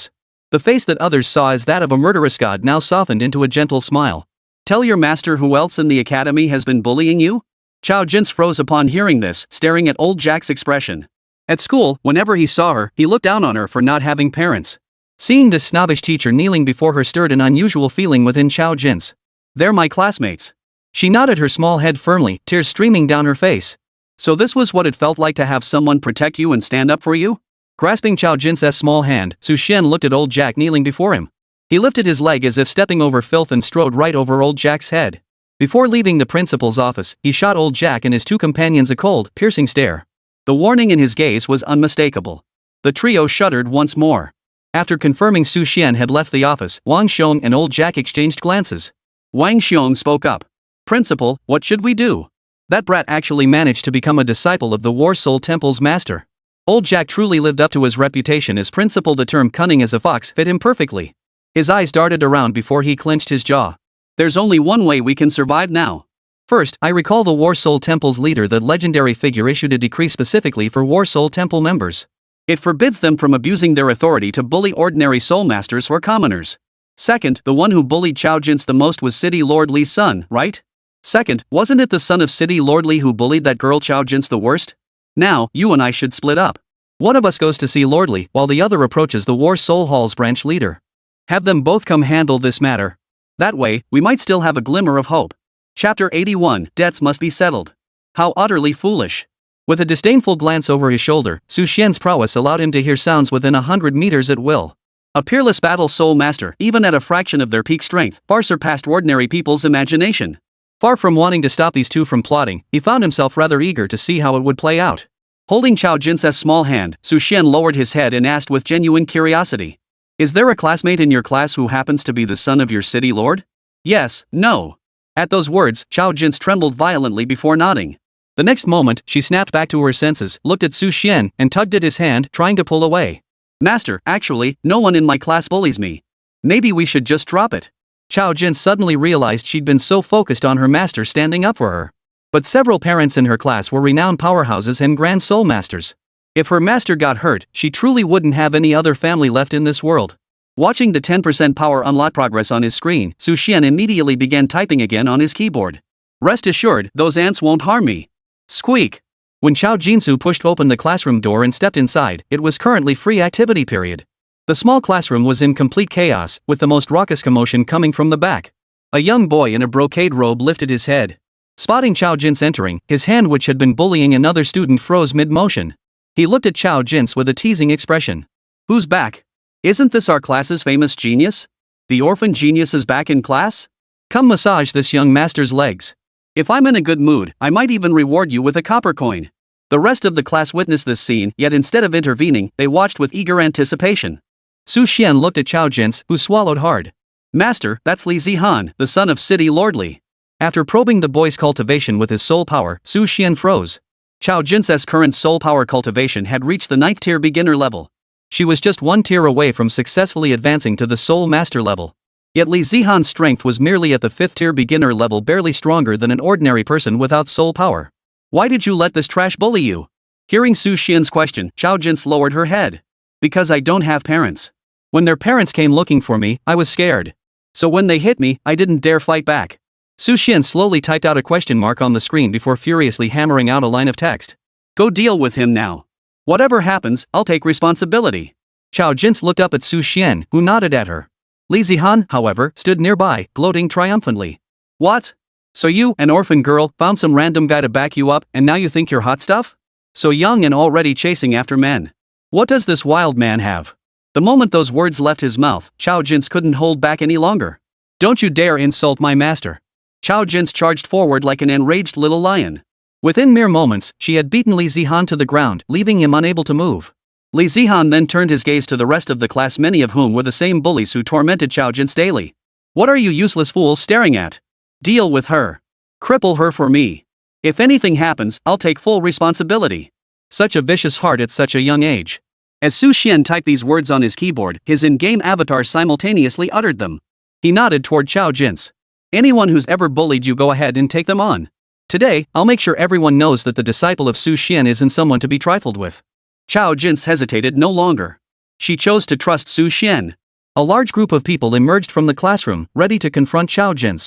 B: The face that others saw as that of a murderous god now softened into a gentle smile. Tell your master who else in the academy has been bullying you? Chao Jin froze upon hearing this, staring at old Jack's expression. At school, whenever he saw her, he looked down on her for not having parents. Seeing this snobbish teacher kneeling before her stirred an unusual feeling within Chao Jin. They're my classmates. She nodded her small head firmly, tears streaming down her face. So this was what it felt like to have someone protect you and stand up for you? Grasping Chao Jin's small hand, Su Xian looked at old Jack kneeling before him. He lifted his leg as if stepping over filth and strode right over old Jack's head. Before leaving the principal's office, he shot old Jack and his two companions a cold, piercing stare. The warning in his gaze was unmistakable. The trio shuddered once more. After confirming Su Xian had left the office, Wang Xiong and old Jack exchanged glances. Wang Xiong spoke up. Principal, what should we do? That brat actually managed to become a disciple of the War Soul Temple's master. Old Jack truly lived up to his reputation as principal. The term cunning as a fox fit him perfectly. His eyes darted around before he clenched his jaw. There's only one way we can survive now. First, I recall the War Soul Temple's leader, the legendary figure, issued a decree specifically for War Soul Temple members. It forbids them from abusing their authority to bully ordinary soul masters or commoners. Second, the one who bullied Chao Jin the most was City Lord Li's son, right? Second, wasn't it the son of City Lord Li who bullied that girl Chao Jin the worst? Now, you and I should split up. One of us goes to see Lord Li, while the other approaches the War Soul Hall's branch leader. Have them both come handle this matter. That way, we might still have a glimmer of hope. Chapter 81, Debts Must Be Settled. How utterly foolish. With a disdainful glance over his shoulder, Su Xian's prowess allowed him to hear sounds within 100 meters at will. A peerless battle soul master, even at a fraction of their peak strength, far surpassed ordinary people's imagination. Far from wanting to stop these two from plotting, he found himself rather eager to see how it would play out. Holding Chao Jin's small hand, Xuan lowered his head and asked with genuine curiosity. Is there a classmate in your class who happens to be the son of your city lord? Yes, no. At those words, Chao Jin trembled violently before nodding. The next moment, she snapped back to her senses, looked at Xuan, and tugged at his hand, trying to pull away. Master, actually, no one in my class bullies me. Maybe we should just drop it. Chao Jin suddenly realized she'd been so focused on her master standing up for her. But several parents in her class were renowned powerhouses and grand soul masters. If her master got hurt, she truly wouldn't have any other family left in this world. Watching the 10% power unlock progress on his screen, Xuan immediately began typing again on his keyboard. Rest assured, those ants won't harm me. Squeak. When Chao Jinsu pushed open the classroom door and stepped inside, it was currently free activity period. The small classroom was in complete chaos, with the most raucous commotion coming from the back. A young boy in a brocade robe lifted his head. Spotting Chao Jin's entering, his hand which had been bullying another student froze mid-motion. He looked at Chao Jin's with a teasing expression. Who's back? Isn't this our class's famous genius? The orphan genius is back in class? Come massage this young master's legs. If I'm in a good mood, I might even reward you with a copper coin. The rest of the class witnessed this scene, yet instead of intervening, they watched with eager anticipation. Xuan looked at Chao Jin, who swallowed hard. Master, that's Li Zihan, the son of City Lordly. After probing the boy's cultivation with his soul power, Xuan froze. Chao Jin's current soul power cultivation had reached the 9th tier beginner level. She was just one tier away from successfully advancing to the soul master level. Yet Li Zihan's strength was merely at the 5th tier beginner level, barely stronger than an ordinary person without soul power. Why did you let this trash bully you? Hearing Xuan's question, Chao Jin lowered her head. Because I don't have parents. When their parents came looking for me, I was scared. So when they hit me, I didn't dare fight back. Xuan slowly typed out a question mark on the screen before furiously hammering out a line of text. Go deal with him now. Whatever happens, I'll take responsibility. Chao Jin looked up at Xuan, who nodded at her. Li Zihan, however, stood nearby, gloating triumphantly. What? So you, an orphan girl, found some random guy to back you up, and now you think you're hot stuff? So young and already chasing after men. What does this wild man have? The moment those words left his mouth, Chao Jin couldn't hold back any longer. Don't you dare insult my master. Chao Jin charged forward like an enraged little lion. Within mere moments, she had beaten Li Zihan to the ground, leaving him unable to move. Li Zihan then turned his gaze to the rest of the class, many of whom were the same bullies who tormented Chao Jin daily. What are you useless fools staring at? Deal with her. Cripple her for me. If anything happens, I'll take full responsibility. Such a vicious heart at such a young age. As Xuan typed these words on his keyboard, his in-game avatar simultaneously uttered them. He nodded toward Chao Jin. Anyone who's ever bullied you, go ahead and take them on. Today, I'll make sure everyone knows that the disciple of Xuan isn't someone to be trifled with. Chao Jin hesitated no longer. She chose to trust Xuan. A large group of people emerged from the classroom, ready to confront Chao Jin.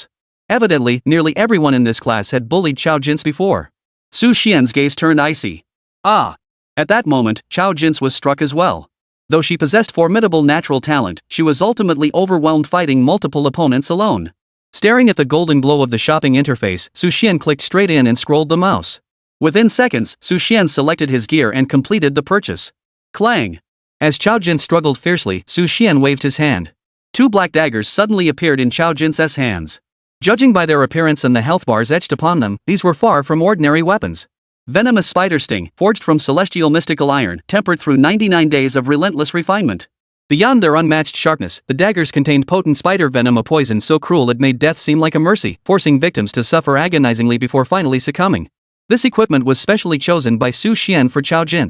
B: Evidently, nearly everyone in this class had bullied Chao Jin before. Xuan's gaze turned icy. Ah! At that moment, Chao Jin was struck as well. Though she possessed formidable natural talent, she was ultimately overwhelmed fighting multiple opponents alone. Staring at the golden glow of the shopping interface, Xuan clicked straight in and scrolled the mouse. Within seconds, Xuan selected his gear and completed the purchase. Clang! As Chao Jin struggled fiercely, Xuan waved his hand. 2 black daggers suddenly appeared in Chao Jin's hands. Judging by their appearance and the health bars etched upon them, these were far from ordinary weapons. Venomous spider sting, forged from celestial mystical iron, tempered through 99 days of relentless refinement. Beyond their unmatched sharpness, the daggers contained potent spider venom, a poison so cruel it made death seem like a mercy, forcing victims to suffer agonizingly before finally succumbing. This equipment was specially chosen by Xuan for Chao Jin.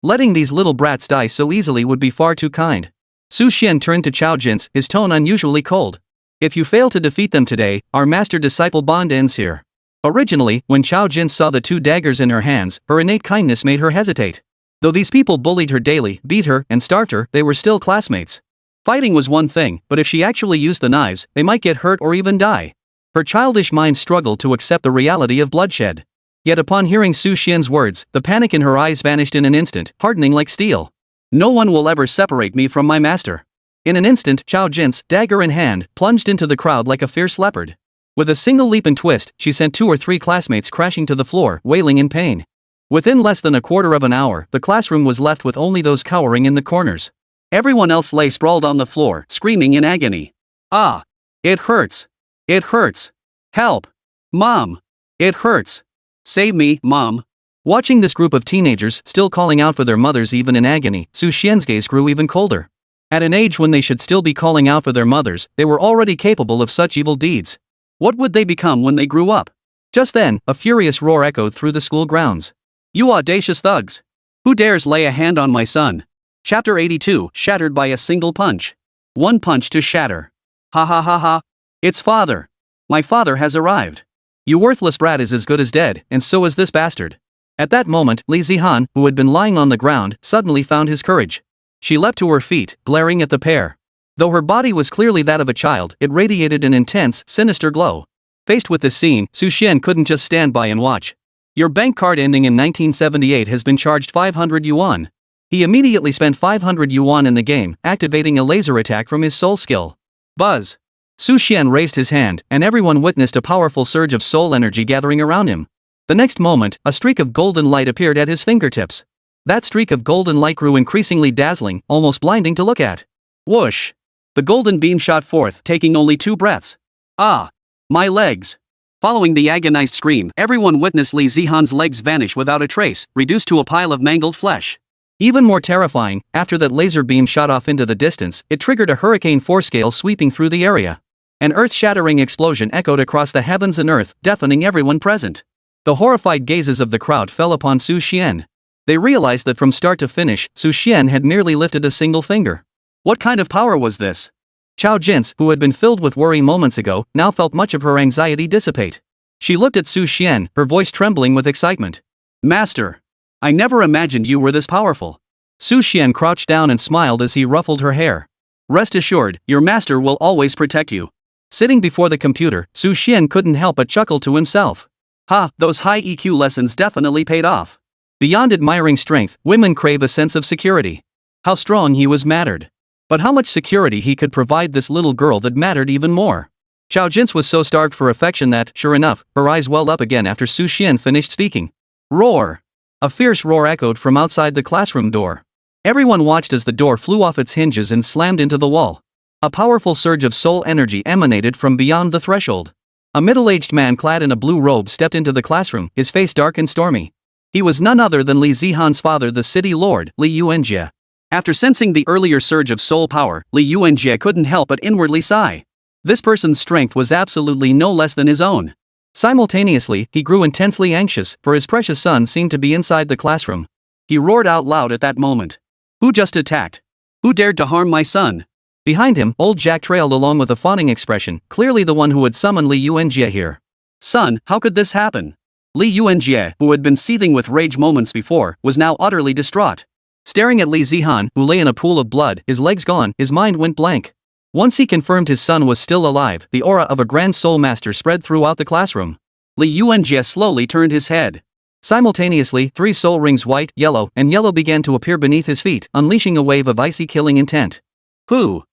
B: Letting these little brats die so easily would be far too kind. Xuan turned to Chao Jin, his tone unusually cold. If you fail to defeat them today, our master-disciple bond ends here. Originally, when Chao Jin saw the 2 daggers in her hands, her innate kindness made her hesitate. Though these people bullied her daily, beat her, and starved her, they were still classmates. Fighting was one thing, but if she actually used the knives, they might get hurt or even die. Her childish mind struggled to accept the reality of bloodshed. Yet upon hearing Xuan's words, the panic in her eyes vanished in an instant, hardening like steel. No one will ever separate me from my master. In an instant, Chao Jin, dagger in hand, plunged into the crowd like a fierce leopard. With a single leap and twist, she sent 2 or 3 classmates crashing to the floor, wailing in pain. Within less than a quarter of an hour, the classroom was left with only those cowering in the corners. Everyone else lay sprawled on the floor, screaming in agony. Ah! It hurts! It hurts! Help! Mom! It hurts! Save me, Mom!
A: Watching this group of teenagers still calling out for their mothers even in agony, Su Xian's gaze grew even colder. At an age when they should still be calling out for their mothers, they were already capable of such evil deeds.
B: What would they become when they grew up?
A: Just then, a furious roar echoed through the school grounds.
B: You audacious thugs! Who dares lay a hand on my son? Chapter 82, shattered by a single punch. One punch to shatter. Ha ha ha ha. It's father. My father has arrived.
A: You worthless brat is as good as dead, and so is this bastard. At that moment, Li Zihan, who had been lying on the ground, suddenly found his courage. She leapt to her feet, glaring at the pair. Though her body was clearly that of a child, it radiated an intense, sinister glow. Faced with this scene, Su Xian couldn't just stand by and watch. Your bank card ending in 1978 has been charged 500 yuan. He immediately spent 500 yuan in the game, activating a laser attack from his soul skill. Buzz! Su Xian raised his hand, and everyone witnessed a powerful surge of soul energy gathering around him. The next moment, a streak of golden light appeared at his fingertips. That streak of golden light grew increasingly dazzling, almost blinding to look at. Whoosh! The golden beam shot forth, taking only 2 breaths. Ah! My legs! Following the agonized scream, everyone witnessed Li Zihan's legs vanish without a trace, reduced to a pile of mangled flesh. Even more terrifying, after that laser beam shot off into the distance, it triggered a hurricane force gale sweeping through the area. An earth-shattering explosion echoed across the heavens and earth, deafening everyone present. The horrified gazes of the crowd fell upon Su Xian. They realized that from start to finish, Su Xian had merely lifted a single finger. What kind of power was this? Chao Jin's, who had been filled with worry moments ago, now felt much of her anxiety dissipate. She looked at Su Xian, her voice trembling with excitement. Master! I never imagined you were this powerful. Su Xian crouched down and smiled as he ruffled her hair. Rest assured, your master will always protect you. Sitting before the computer, Su Xian couldn't help but chuckle to himself. Ha, those high EQ lessons definitely paid off. Beyond admiring strength, women crave a sense of security. How strong he was mattered. But how much security he could provide this little girl that mattered even more. Chao Jins was so starved for affection that, sure enough, her eyes welled up again after Su Xian finished speaking. Roar! A fierce roar echoed from outside the classroom door. Everyone watched as the door flew off its hinges and slammed into the wall. A powerful surge of soul energy emanated from beyond the threshold. A middle-aged man clad in a blue robe stepped into the classroom, his face dark and stormy. He was none other than Li Zihan's father, the city lord, Li Yuanjie. After sensing the earlier surge of soul power, Li Yuanjie couldn't help but inwardly sigh. This person's strength was absolutely no less than his own. Simultaneously, he grew intensely anxious, for his precious son seemed to be inside the classroom. He roared out loud at that moment. Who just attacked? Who dared to harm my son? Behind him, old Jack trailed along with a fawning expression, clearly the one who had summoned Li Yuanjie here. Son, how could this happen? Li Yuanjie, who had been seething with rage moments before, was now utterly distraught. Staring at Li Zihan, who lay in a pool of blood, his legs gone, his mind went blank. Once he confirmed his son was still alive, the aura of a grand soul master spread throughout the classroom. Li Yuanjie slowly turned his head. Simultaneously, 3 soul rings white, yellow, and yellow began to appear beneath his feet, unleashing a wave of icy killing intent. Who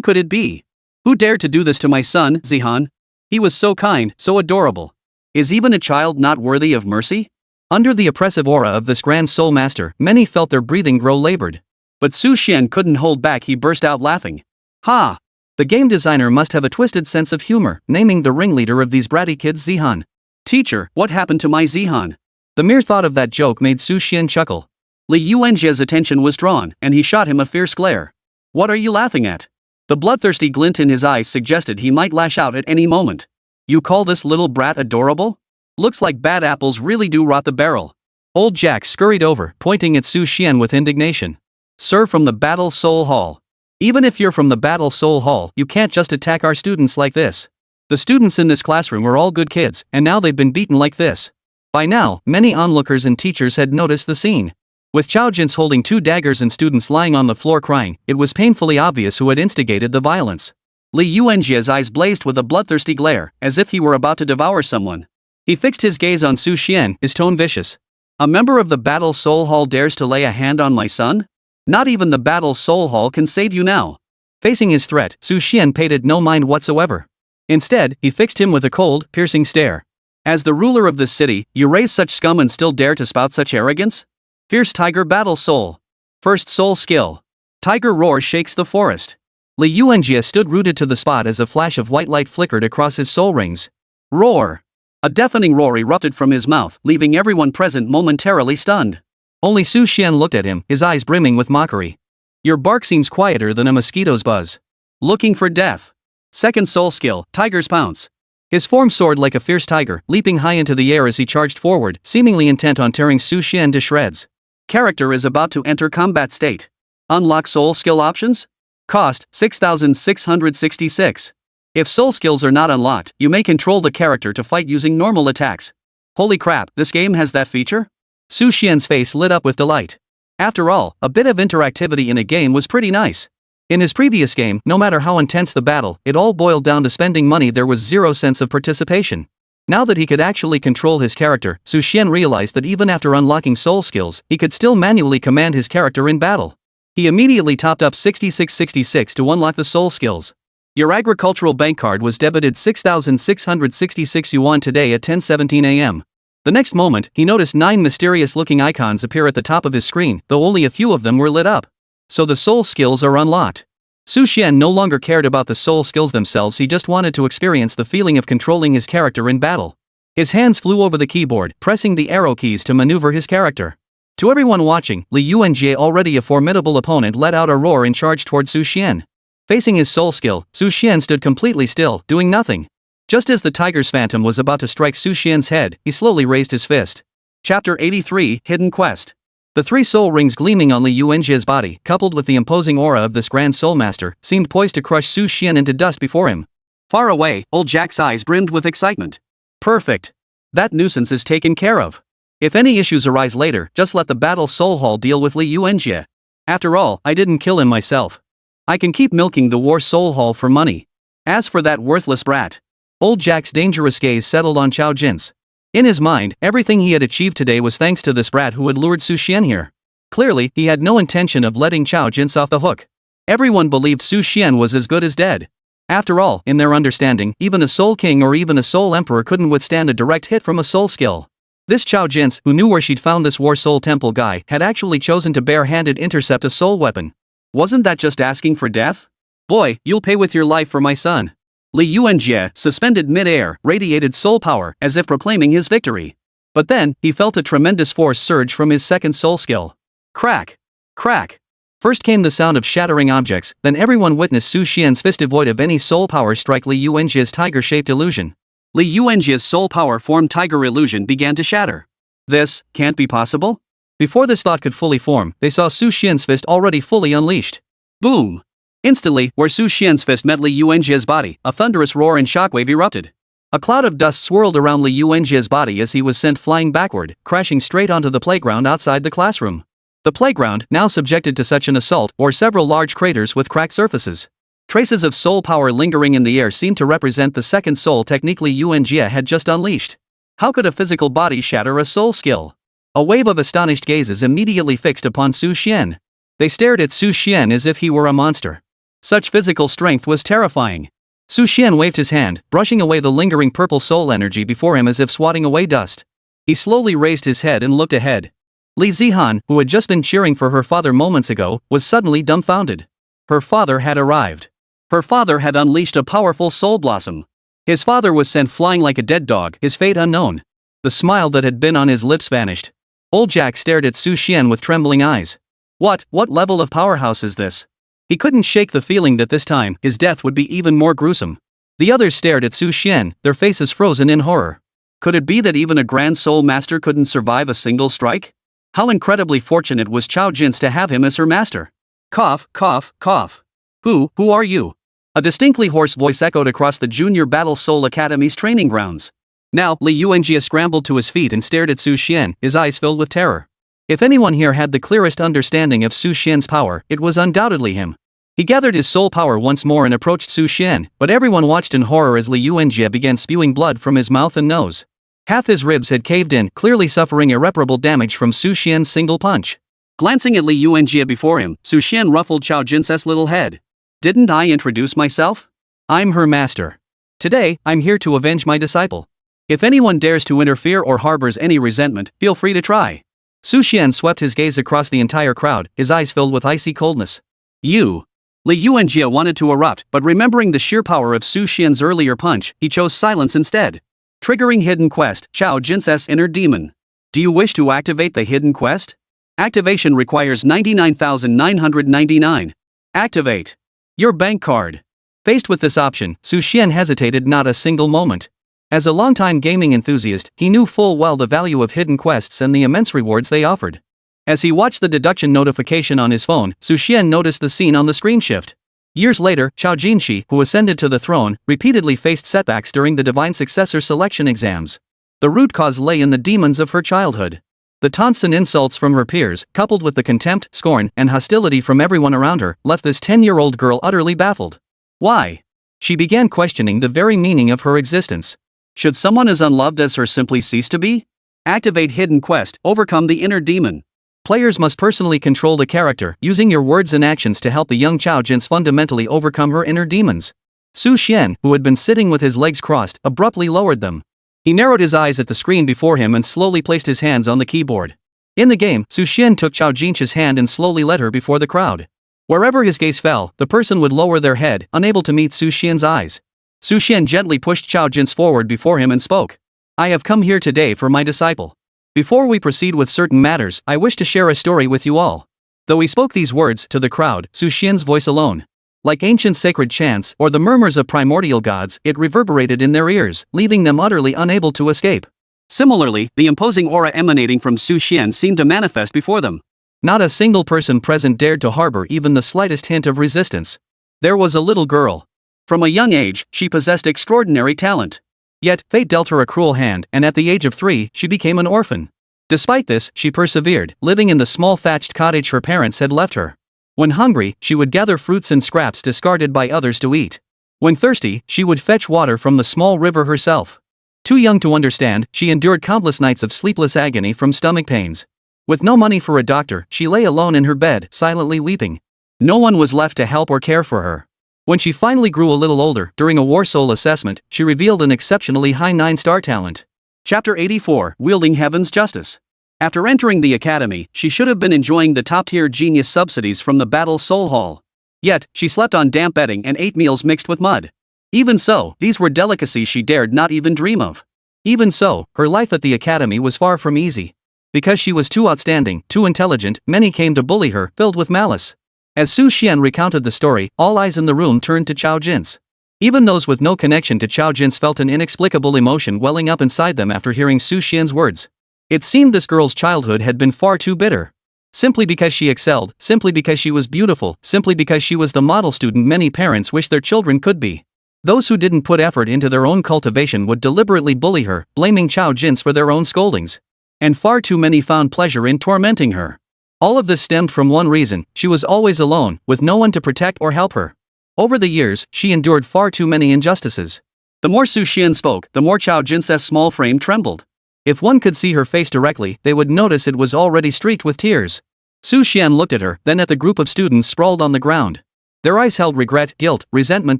A: could it be? Who dared to do this to my son, Zihan? He was so kind, so adorable. Is even a child not worthy of mercy? Under the oppressive aura of this grand soul master, many felt their breathing grow labored. But Su Xian couldn't hold back, he burst out laughing. Ha! The game designer must have a twisted sense of humor, naming the ringleader of these bratty kids Zihan. Teacher, what happened to my Zihan? The mere thought of that joke made Su Xian chuckle. Li Yuanjie's attention was drawn, and he shot him a fierce glare. What are you laughing at? The bloodthirsty glint in his eyes suggested he might lash out at any moment. You call this little brat adorable? Looks like bad apples really do rot the barrel. Old Jack scurried over, pointing at Su Xian with indignation. Sir from the Battle Soul Hall. Even if you're from the Battle Soul Hall, you can't just attack our students like this. The students in this classroom were all good kids, and now they've been beaten like this. By now, many onlookers and teachers had noticed the scene. With Chao Jins holding 2 daggers and students lying on the floor crying, it was painfully obvious who had instigated the violence. Li Yuanjie's eyes blazed with a bloodthirsty glare, as if he were about to devour someone. He fixed his gaze on Su Xian, his tone vicious. A member of the Battle Soul Hall dares to lay a hand on my son? Not even the Battle Soul Hall can save you now. Facing his threat, Su Xian paid no mind whatsoever. Instead, he fixed him with a cold, piercing stare. As the ruler of this city, you raise such scum and still dare to spout such arrogance? Fierce Tiger Battle Soul. First Soul Skill. Tiger Roar shakes the forest. Li Yuanjie stood rooted to the spot as a flash of white light flickered across his soul rings. Roar!
B: A deafening roar erupted from his mouth, leaving everyone present momentarily stunned.
A: Only Su Xian looked at him, his eyes brimming with mockery.
B: Your bark seems quieter than a mosquito's buzz. Looking for death. Second soul skill, Tiger's Pounce. His form soared like a fierce tiger, leaping high into the air as he charged forward, seemingly intent on tearing Su Xian to shreds. Character is about to enter combat state. Unlock soul skill options? Cost, 6,666. If soul skills are not unlocked, you may control the character to fight using normal attacks. Holy crap, this game has that feature? Su Xian's face lit up with delight. After all, a bit of interactivity in a game was pretty nice. In his previous game, no matter how intense the battle, it all boiled down to spending money. There was zero sense of participation. Now that he could actually control his character, Su Xian realized that even after unlocking soul skills, he could still manually command his character in battle. He immediately topped up 6666 to unlock the soul skills. Your agricultural bank card was debited 6,666 yuan today at 10:17 a.m. The next moment, he noticed 9 mysterious-looking icons appear at the top of his screen, though only a few of them were lit up. So the soul skills are unlocked. Su Xian no longer cared about the soul skills themselves, he just wanted to experience the feeling of controlling his character in battle. His hands flew over the keyboard, pressing the arrow keys to maneuver his character. To everyone watching, Li Yuanjie, already a formidable opponent, let out a roar and charged toward Su Xian. Facing his soul skill, Su Xian stood completely still, doing nothing. Just as the tiger's phantom was about to strike Su Xian's head, he slowly raised his fist. Chapter 83, Hidden Quest. The 3 soul rings gleaming on Li Yuanjie's body, coupled with the imposing aura of this grand soul master, seemed poised to crush Su Xian into dust before him. Far away, old Jack's eyes brimmed with excitement. Perfect. That nuisance is taken care of. If any issues arise later, just let the battle soul hall deal with Li Yuanjie. After all, I didn't kill him myself. I can keep milking the war soul hall for money. As for that worthless brat. Old Jack's dangerous gaze settled on Chao Jin's. In his mind, everything he had achieved today was thanks to this brat who had lured Su Xian here. Clearly, he had no intention of letting Chao Jin off the hook. Everyone believed Su Xian was as good as dead. After all, in their understanding, even a soul king or even a soul emperor couldn't withstand a direct hit from a soul skill. This Chao Jin, who knew where she'd found this war soul temple guy, had actually chosen to bare-handed intercept a soul weapon. Wasn't that just asking for death? Boy, you'll pay with your life for my son. Li Yuanjie, suspended mid-air, radiated soul power, as if proclaiming his victory. But then, he felt a tremendous force surge from his second soul skill. Crack! Crack! First came the sound of shattering objects, then everyone witnessed Su Xian's fist devoid of any soul power strike Li Yuanjie's tiger-shaped illusion. Li Yuanjie's soul power-formed tiger illusion began to shatter. This can't be possible? Before this thought could fully form, they saw Su Xian's fist already fully unleashed. Boom! Instantly, where Su Xian's fist met Li Yuanjie's body, a thunderous roar and shockwave erupted. A cloud of dust swirled around Li Yuanjie's body as he was sent flying backward, crashing straight onto the playground outside the classroom. The playground, now subjected to such an assault, bore several large craters with cracked surfaces. Traces of soul power lingering in the air seemed to represent the second soul technique Li Yuanjie had just unleashed. How could a physical body shatter a soul skill? A wave of astonished gazes immediately fixed upon Su Xian. They stared at Su Xian as if he were a monster. Such physical strength was terrifying. Su Xian waved his hand, brushing away the lingering purple soul energy before him as if swatting away dust. He slowly raised his head and looked ahead. Li Zihan, who had just been cheering for her father moments ago, was suddenly dumbfounded. Her father had arrived. Her father had unleashed a powerful soul blossom. His father was sent flying like a dead dog, his fate unknown. The smile that had been on his lips vanished. Old Jack stared at Su Xian with trembling eyes. What level of powerhouse is this? He couldn't shake the feeling that this time, his death would be even more gruesome. The others stared at Su Xian, their faces frozen in horror. Could it be that even a grand soul master couldn't survive a single strike? How incredibly fortunate was Chao Jin's to have him as her master. Cough, cough, cough. Who are you? A distinctly hoarse voice echoed across the Junior Battle Soul Academy's training grounds. Now, Li Yuanjie scrambled to his feet and stared at Su Xian, his eyes filled with terror. If anyone here had the clearest understanding of Su Xian's power, it was undoubtedly him. He gathered his soul power once more and approached Su Xian, but everyone watched in horror as Li Yuanjie began spewing blood from his mouth and nose. Half his ribs had caved in, clearly suffering irreparable damage from Su Xian's single punch. Glancing at Li Yuanjie before him, Su Xian ruffled Chao Jin's little head. Didn't I introduce myself? I'm her master. Today, I'm here to avenge my disciple. If anyone dares to interfere or harbors any resentment, feel free to try. Su Xian swept his gaze across the entire crowd, his eyes filled with icy coldness. You. Li Yuanjie wanted to erupt, but remembering the sheer power of Su Xian's earlier punch, he chose silence instead. Triggering hidden quest, Chao Jin's inner demon. Do you wish to activate the hidden quest? Activation requires 99,999. Activate your bank card. Faced with this option, Xuan hesitated not a single moment. As a longtime gaming enthusiast, he knew full well the value of hidden quests and the immense rewards they offered. As he watched the deduction notification on his phone, Xuan noticed the scene on the screen shift. Years later, Chao Jinshi, who ascended to the throne, repeatedly faced setbacks during the divine successor selection exams. The root cause lay in the demons of her childhood. The taunts and insults from her peers, coupled with the contempt, scorn, and hostility from everyone around her, left this 10-year-old girl utterly baffled. Why? She began questioning the very meaning of her existence. Should someone as unloved as her simply cease to be? Activate hidden quest, overcome the inner demon. Players must personally control the character, using your words and actions to help the young Chao Jins fundamentally overcome her inner demons. Xuan, who had been sitting with his legs crossed, abruptly lowered them. He narrowed his eyes at the screen before him and slowly placed his hands on the keyboard. In the game, Xuan took Chao Jinshi's hand and slowly led her before the crowd. Wherever his gaze fell, the person would lower their head, unable to meet Xuan's eyes. Xuan gently pushed Chao Jins forward before him and spoke. I have come here today for my disciple. Before we proceed with certain matters, I wish to share a story with you all. Though he spoke these words to the crowd, Xuan's voice alone, like ancient sacred chants or the murmurs of primordial gods, it reverberated in their ears, leaving them utterly unable to escape. Similarly, the imposing aura emanating from Xuan seemed to manifest before them. Not a single person present dared to harbor even the slightest hint of resistance. There was a little girl. From a young age, she possessed extraordinary talent. Yet, fate dealt her a cruel hand, and at the age of 3, she became an orphan. Despite this, she persevered, living in the small thatched cottage her parents had left her. When hungry, she would gather fruits and scraps discarded by others to eat. When thirsty, she would fetch water from the small river herself. Too young to understand, she endured countless nights of sleepless agony from stomach pains. With no money for a doctor, she lay alone in her bed, silently weeping. No one was left to help or care for her. When she finally grew a little older, during a War Soul assessment, she revealed an exceptionally high 9-star talent. Chapter 84, Wielding Heaven's Justice. After entering the academy, she should have been enjoying the top-tier genius subsidies from the Battle Soul Hall. Yet, she slept on damp bedding and ate meals mixed with mud. Even so, these were delicacies she dared not even dream of. Even so, her life at the academy was far from easy. Because she was too outstanding, too intelligent, many came to bully her, filled with malice. As Xuan recounted the story, all eyes in the room turned to Chao Jins. Even those with no connection to Chao Jins felt an inexplicable emotion welling up inside them after hearing Xuan's words. It seemed this girl's childhood had been far too bitter. Simply because she excelled, simply because she was beautiful, simply because she was the model student many parents wish their children could be. Those who didn't put effort into their own cultivation would deliberately bully her, blaming Chao Jins for their own scoldings. And far too many found pleasure in tormenting her. All of this stemmed from one reason: she was always alone, with no one to protect or help her. Over the years, she endured far too many injustices. The more Xuan spoke, the more Chao Jin's small frame trembled. If one could see her face directly, they would notice it was already streaked with tears. Xuan looked at her, then at the group of students sprawled on the ground. Their eyes held regret, guilt, resentment,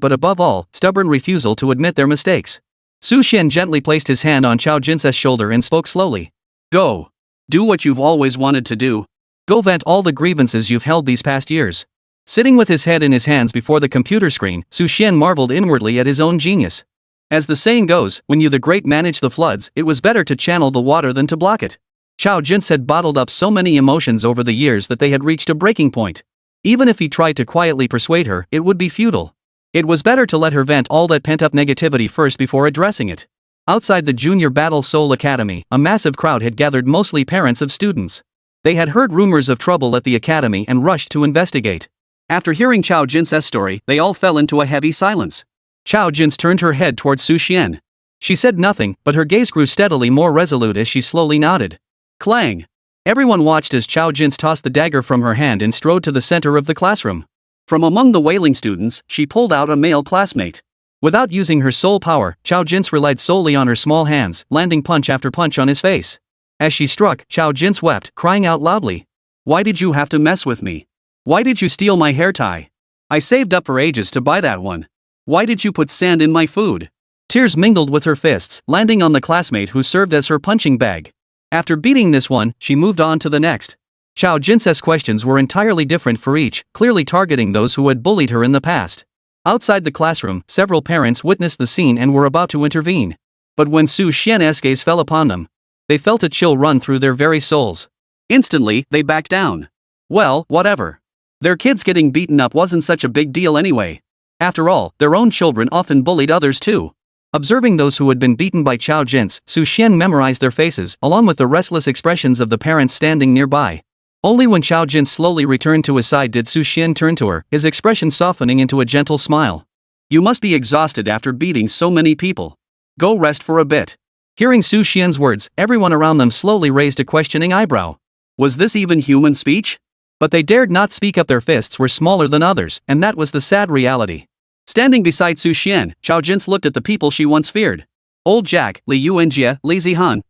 B: but above all, stubborn refusal to admit their mistakes. Xuan gently placed his hand on Chao Jin's shoulder and spoke slowly. Go. Do what you've always wanted to do. Go vent all the grievances you've held these past years. Sitting with his head in his hands before the computer screen, Xuan marveled inwardly at his own genius. As the saying goes, when you the great manage the floods, it was better to channel the water than to block it. Chao Jins had bottled up so many emotions over the years that they had reached a breaking point. Even if he tried to quietly persuade her, it would be futile. It was better to let her vent all that pent-up negativity first before addressing it. Outside the Junior Battle Soul Academy, a massive crowd had gathered, mostly parents of students. They had heard rumors of trouble at the academy and rushed to investigate. After hearing Chao Jin's story, they all fell into a heavy silence. Chao Jins turned her head towards Xuan. She said nothing, but her gaze grew steadily more resolute as she slowly nodded. Clang! Everyone watched as Chao Jins tossed the dagger from her hand and strode to the center of the classroom. From among the wailing students, she pulled out a male classmate. Without using her soul power, Chao Jins relied solely on her small hands, landing punch after punch on his face. As she struck, Chao Jins wept, crying out loudly. Why did you have to mess with me? Why did you steal my hair tie? I saved up for ages to buy that one. Why did you put sand in my food? Tears mingled with her fists, landing on the classmate who served as her punching bag. After beating this one, she moved on to the next. Chao Jin's questions were entirely different for each, clearly targeting those who had bullied her in the past. Outside the classroom, several parents witnessed the scene and were about to intervene. But when Su Xian's gaze fell upon them, they felt a chill run through their very souls. Instantly, they backed down. Well, whatever. Their kids getting beaten up wasn't such a big deal anyway. After all, their own children often bullied others too. Observing those who had been beaten by Chao Jin's, Su Xian memorized their faces along with the restless expressions of the parents standing nearby. Only when Chao Jin slowly returned to his side did Su Xian turn to her, his expression softening into a gentle smile. You must be exhausted after beating so many people. Go rest for a bit. Hearing Su Xian's words, everyone around them slowly raised a questioning eyebrow. Was this even human speech? But they dared not speak up. Their fists were smaller than others, and that was the sad reality. Standing beside Su Xian, Chao Jin looked at the people she once feared. Old Jack, Li Yuanjie, Li Zihan,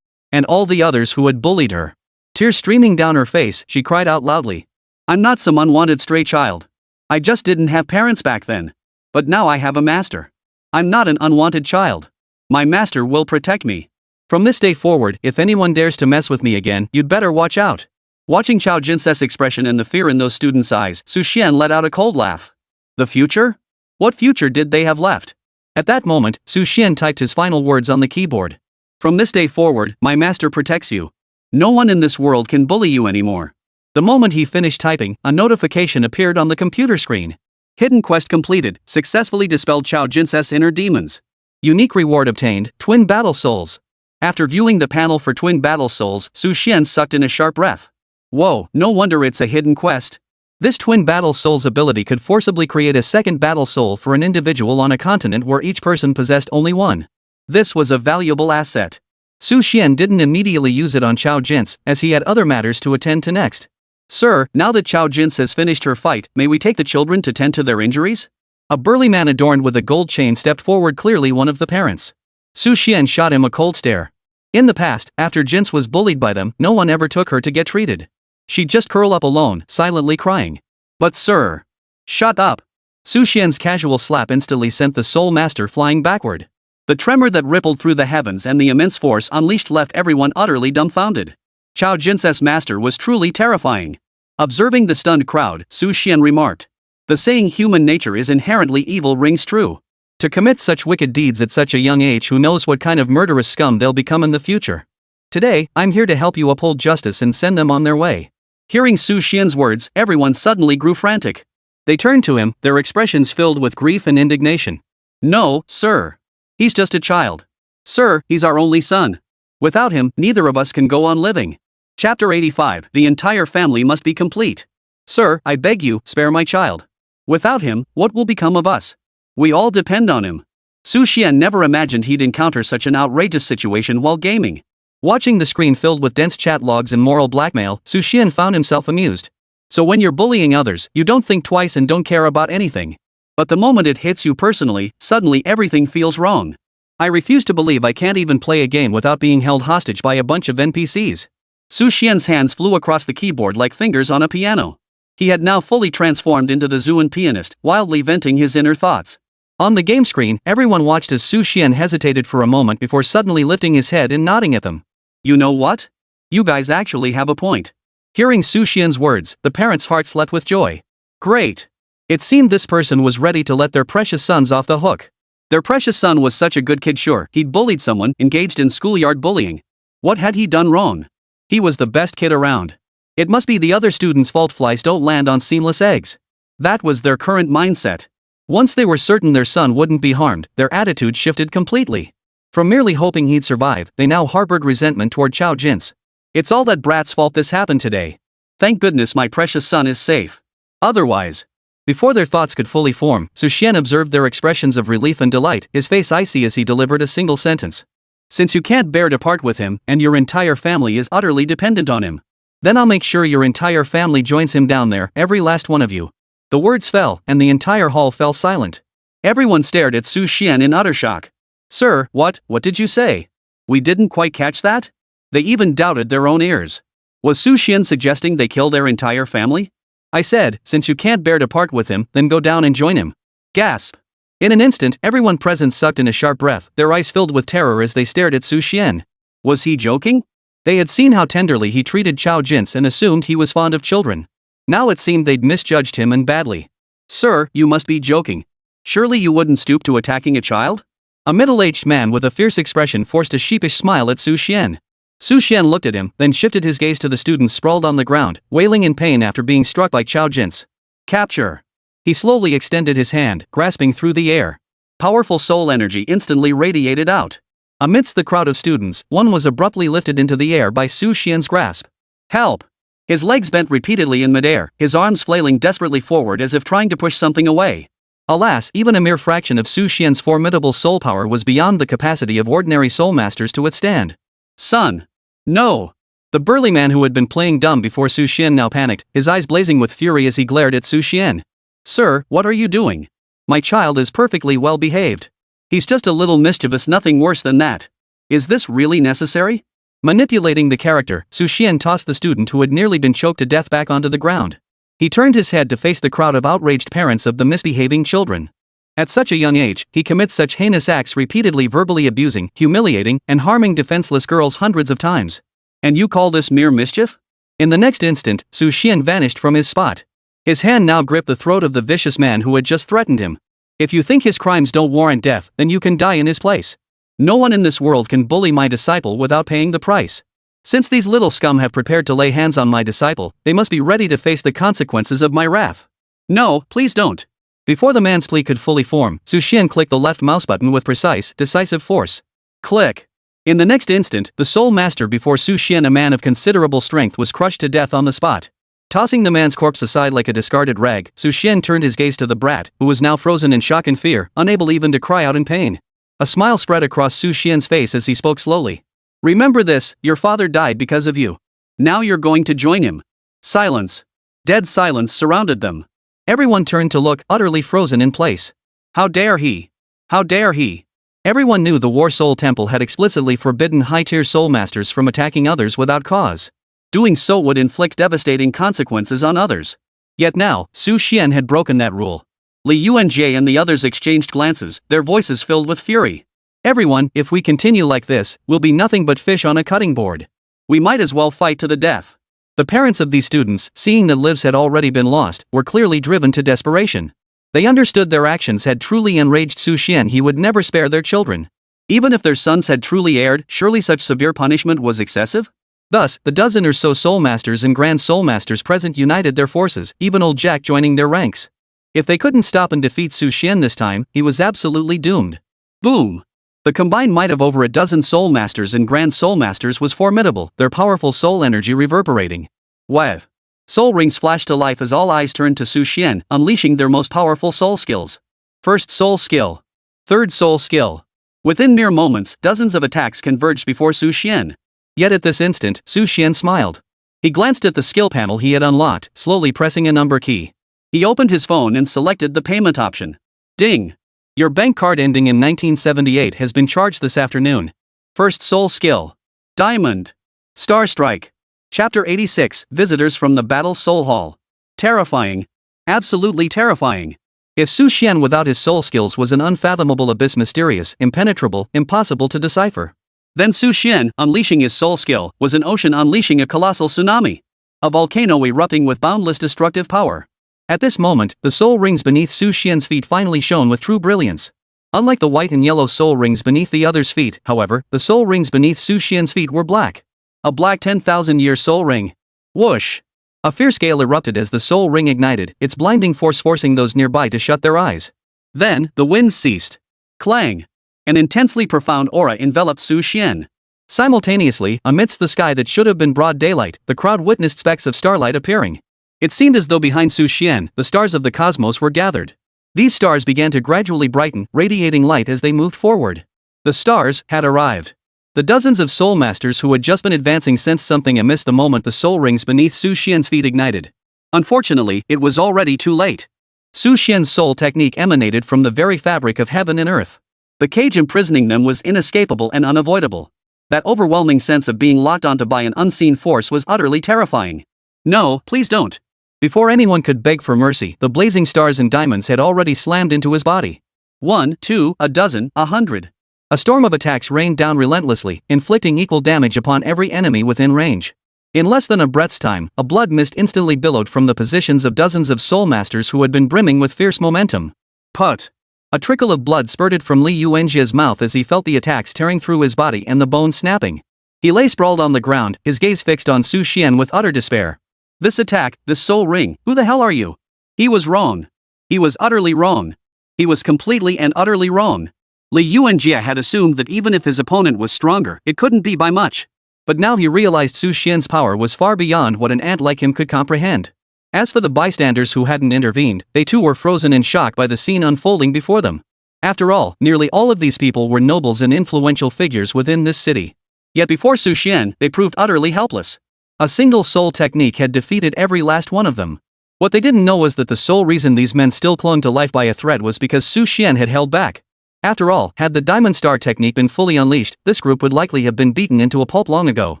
B: and all the others who had bullied her. Tears streaming down her face, she cried out loudly. I'm not some unwanted stray child. I just didn't have parents back then. But now I have a master. I'm not an unwanted child. My master will protect me. From this day forward, if anyone dares to mess with me again, you'd better watch out. Watching Chao Jin's expression and the fear in those students' eyes, Su Xian let out a cold laugh. The future? What future did they have left? At that moment, Su Xian typed his final words on the keyboard. From this day forward, my master protects you. No one in this world can bully you anymore. The moment he finished typing, a notification appeared on the computer screen. Hidden quest completed, successfully dispelled Chao Jin's inner demons. Unique reward obtained, Twin Battle Souls. After viewing the panel for Twin Battle Souls, Su Xian sucked in a sharp breath. Whoa, no wonder it's a hidden quest. This Twin Battle Souls ability could forcibly create a second battle soul for an individual on a continent where each person possessed only one. This was a valuable asset. Su Xian didn't immediately use it on Chao Jin's, as he had other matters to attend to next. Sir, now that Chao Jin's has finished her fight, may we take the children to tend to their injuries? A burly man adorned with a gold chain stepped forward, clearly one of the parents. Su Xian shot him a cold stare. In the past, after Jin's was bullied by them, no one ever took her to get treated. She'd just curl up alone, silently crying. But sir. Shut up. Su Xian's casual slap instantly sent the Soul Master flying backward. The tremor that rippled through the heavens and the immense force unleashed left everyone utterly dumbfounded. Chao Jin's master was truly terrifying. Observing the stunned crowd, Su Xian remarked. The saying human nature is inherently evil rings true. To commit such wicked deeds at such a young age, who knows what kind of murderous scum they'll become in the future. Today, I'm here to help you uphold justice and send them on their way. Hearing Su Xian's words, everyone suddenly grew frantic. They turned to him, their expressions filled with grief and indignation. No, sir. He's just a child. Sir, he's our only son. Without him, neither of us can go on living. Chapter 85, the entire family must be complete. Sir, I beg you, spare my child. Without him, what will become of us? We all depend on him. Su Xian never imagined he'd encounter such an outrageous situation while gaming. Watching the screen filled with dense chat logs and moral blackmail, Su Xian found himself amused. So when you're bullying others, you don't think twice and don't care about anything. But the moment it hits you personally, suddenly everything feels wrong. I refuse to believe I can't even play a game without being held hostage by a bunch of NPCs. Su Xian's hands flew across the keyboard like fingers on a piano. He had now fully transformed into the Xuan pianist, wildly venting his inner thoughts. On the game screen, everyone watched as Su Xian hesitated for a moment before suddenly lifting his head and nodding at them. You know what? You guys actually have a point. Hearing Su Xian's words, the parents' hearts leapt with joy. Great. It seemed this person was ready to let their precious sons off the hook. Their precious son was such a good kid, sure, he'd bullied someone, engaged in schoolyard bullying. What had he done wrong? He was the best kid around. It must be the other students' fault flies don't land on seamless eggs. That was their current mindset. Once they were certain their son wouldn't be harmed, their attitude shifted completely. From merely hoping he'd survive, they now harbored resentment toward Chao Jin's. It's all that brat's fault this happened today. Thank goodness my precious son is safe. Otherwise. Before their thoughts could fully form, Su Xian observed their expressions of relief and delight, his face icy as he delivered a single sentence. Since you can't bear to part with him, and your entire family is utterly dependent on him, then I'll make sure your entire family joins him down there, every last one of you. The words fell, and the entire hall fell silent. Everyone stared at Su Xian in utter shock. Sir, what did you say? We didn't quite catch that? They even doubted their own ears. Was Su Xian suggesting they kill their entire family? I said, since you can't bear to part with him, then go down and join him. Gasp. In an instant, everyone present sucked in a sharp breath, their eyes filled with terror as they stared at Su Xian. Was he joking? They had seen how tenderly he treated Chao Jin's and assumed he was fond of children. Now it seemed they'd misjudged him and badly. Sir, you must be joking. Surely you wouldn't stoop to attacking a child? A middle-aged man with a fierce expression forced a sheepish smile at Xuan. Xuan looked at him, then shifted his gaze to the students sprawled on the ground, wailing in pain after being struck by Chao Jin's capture. He slowly extended his hand, grasping through the air. Powerful soul energy instantly radiated out. Amidst the crowd of students, one was abruptly lifted into the air by Xuan's grasp. Help! His legs bent repeatedly in midair, his arms flailing desperately forward as if trying to push something away. Alas, even a mere fraction of Xuan's formidable soul power was beyond the capacity of ordinary soul masters to withstand. Son! No! The burly man who had been playing dumb before Xuan now panicked, his eyes blazing with fury as he glared at Xuan. Sir, what are you doing? My child is perfectly well behaved. He's just a little mischievous, nothing worse than that. Is this really necessary? Manipulating the character, Xuan tossed the student who had nearly been choked to death back onto the ground. He turned his head to face the crowd of outraged parents of the misbehaving children. At such a young age, he commits such heinous acts, repeatedly verbally abusing, humiliating, and harming defenseless girls hundreds of times. And you call this mere mischief? In the next instant, Xuan vanished from his spot. His hand now gripped the throat of the vicious man who had just threatened him. If you think his crimes don't warrant death, then you can die in his place. No one in this world can bully my disciple without paying the price. Since these little scum have prepared to lay hands on my disciple, they must be ready to face the consequences of my wrath. No, please don't. Before the man's plea could fully form, Xuan clicked the left mouse button with precise, decisive force. Click. In the next instant, the soul master before Xuan, a man of considerable strength, was crushed to death on the spot. Tossing the man's corpse aside like a discarded rag, Xuan turned his gaze to the brat, who was now frozen in shock and fear, unable even to cry out in pain. A smile spread across Xuan's face as he spoke slowly. Remember this, your father died because of you. Now you're going to join him. Silence. Dead silence surrounded them. Everyone turned to look, utterly frozen in place. How dare he? How dare he? Everyone knew the War Soul Temple had explicitly forbidden high-tier soul masters from attacking others without cause. Doing so would inflict devastating consequences on others. Yet now, Xuan had broken that rule. Li Yuanjie and the others exchanged glances, their voices filled with fury. Everyone, if we continue like this, will be nothing but fish on a cutting board. We might as well fight to the death. The parents of these students, seeing that lives had already been lost, were clearly driven to desperation. They understood their actions had truly enraged Xuan. He would never spare their children. Even if their sons had truly erred, surely such severe punishment was excessive? Thus, the dozen or so soul masters and grand soul masters present united their forces, even old Jack joining their ranks. If they couldn't stop and defeat Xuan this time, he was absolutely doomed. Boom! The combined might of over a dozen soul masters and grand soul masters was formidable, their powerful soul energy reverberating. Wave! Soul rings flashed to life as all eyes turned to Xuan, unleashing their most powerful soul skills. First soul skill. Third soul skill. Within mere moments, dozens of attacks converged before Xuan. Yet at this instant, Xuan smiled. He glanced at the skill panel he had unlocked, slowly pressing a number key. He opened his phone and selected the payment option. Ding! Your bank card ending in 1978 has been charged this afternoon. First soul skill. Diamond. Star Strike. Chapter 86, Visitors from the Battle Soul Hall. Terrifying. Absolutely terrifying. If Xuan without his soul skills was an unfathomable abyss, mysterious, impenetrable, impossible to decipher, then Xuan, unleashing his soul skill, was an ocean unleashing a colossal tsunami. A volcano erupting with boundless destructive power. At this moment, the soul rings beneath Xuan's feet finally shone with true brilliance. Unlike the white and yellow soul rings beneath the others' feet, however, the soul rings beneath Xuan's feet were black. A black 10,000-year soul ring. Whoosh! A fierce gale erupted as the soul ring ignited, its blinding force forcing those nearby to shut their eyes. Then, the winds ceased. Clang! An intensely profound aura enveloped Xuan. Simultaneously, amidst the sky that should have been broad daylight, the crowd witnessed specks of starlight appearing. It seemed as though behind Xuan, the stars of the cosmos were gathered. These stars began to gradually brighten, radiating light as they moved forward. The stars had arrived. The dozens of soul masters who had just been advancing sensed something amiss the moment the soul rings beneath Xuan's feet ignited. Unfortunately, it was already too late. Xuan's soul technique emanated from the very fabric of heaven and earth. The cage imprisoning them was inescapable and unavoidable. That overwhelming sense of being locked onto by an unseen force was utterly terrifying. No, please don't. Before anyone could beg for mercy, the blazing stars and diamonds had already slammed into his body. 1, 2, a dozen, 100. A storm of attacks rained down relentlessly, inflicting equal damage upon every enemy within range. In less than a breath's time, a blood mist instantly billowed from the positions of dozens of soul masters who had been brimming with fierce momentum. Put! A trickle of blood spurted from Li Yuanjia's mouth as he felt the attacks tearing through his body and the bones snapping. He lay sprawled on the ground, his gaze fixed on Su Xian with utter despair. This attack, this soul ring, who the hell are you? He was wrong. He was utterly wrong. He was completely and utterly wrong. Li Yuanjia had assumed that even if his opponent was stronger, it couldn't be by much. But now he realized Su Xian's power was far beyond what an ant like him could comprehend. As for the bystanders who hadn't intervened, they too were frozen in shock by the scene unfolding before them. After all, nearly all of these people were nobles and influential figures within this city. Yet before Su Xian, they proved utterly helpless. A single soul technique had defeated every last one of them. What they didn't know was that the sole reason these men still clung to life by a thread was because Su Xian had held back. After all, had the Diamond Star technique been fully unleashed, this group would likely have been beaten into a pulp long ago.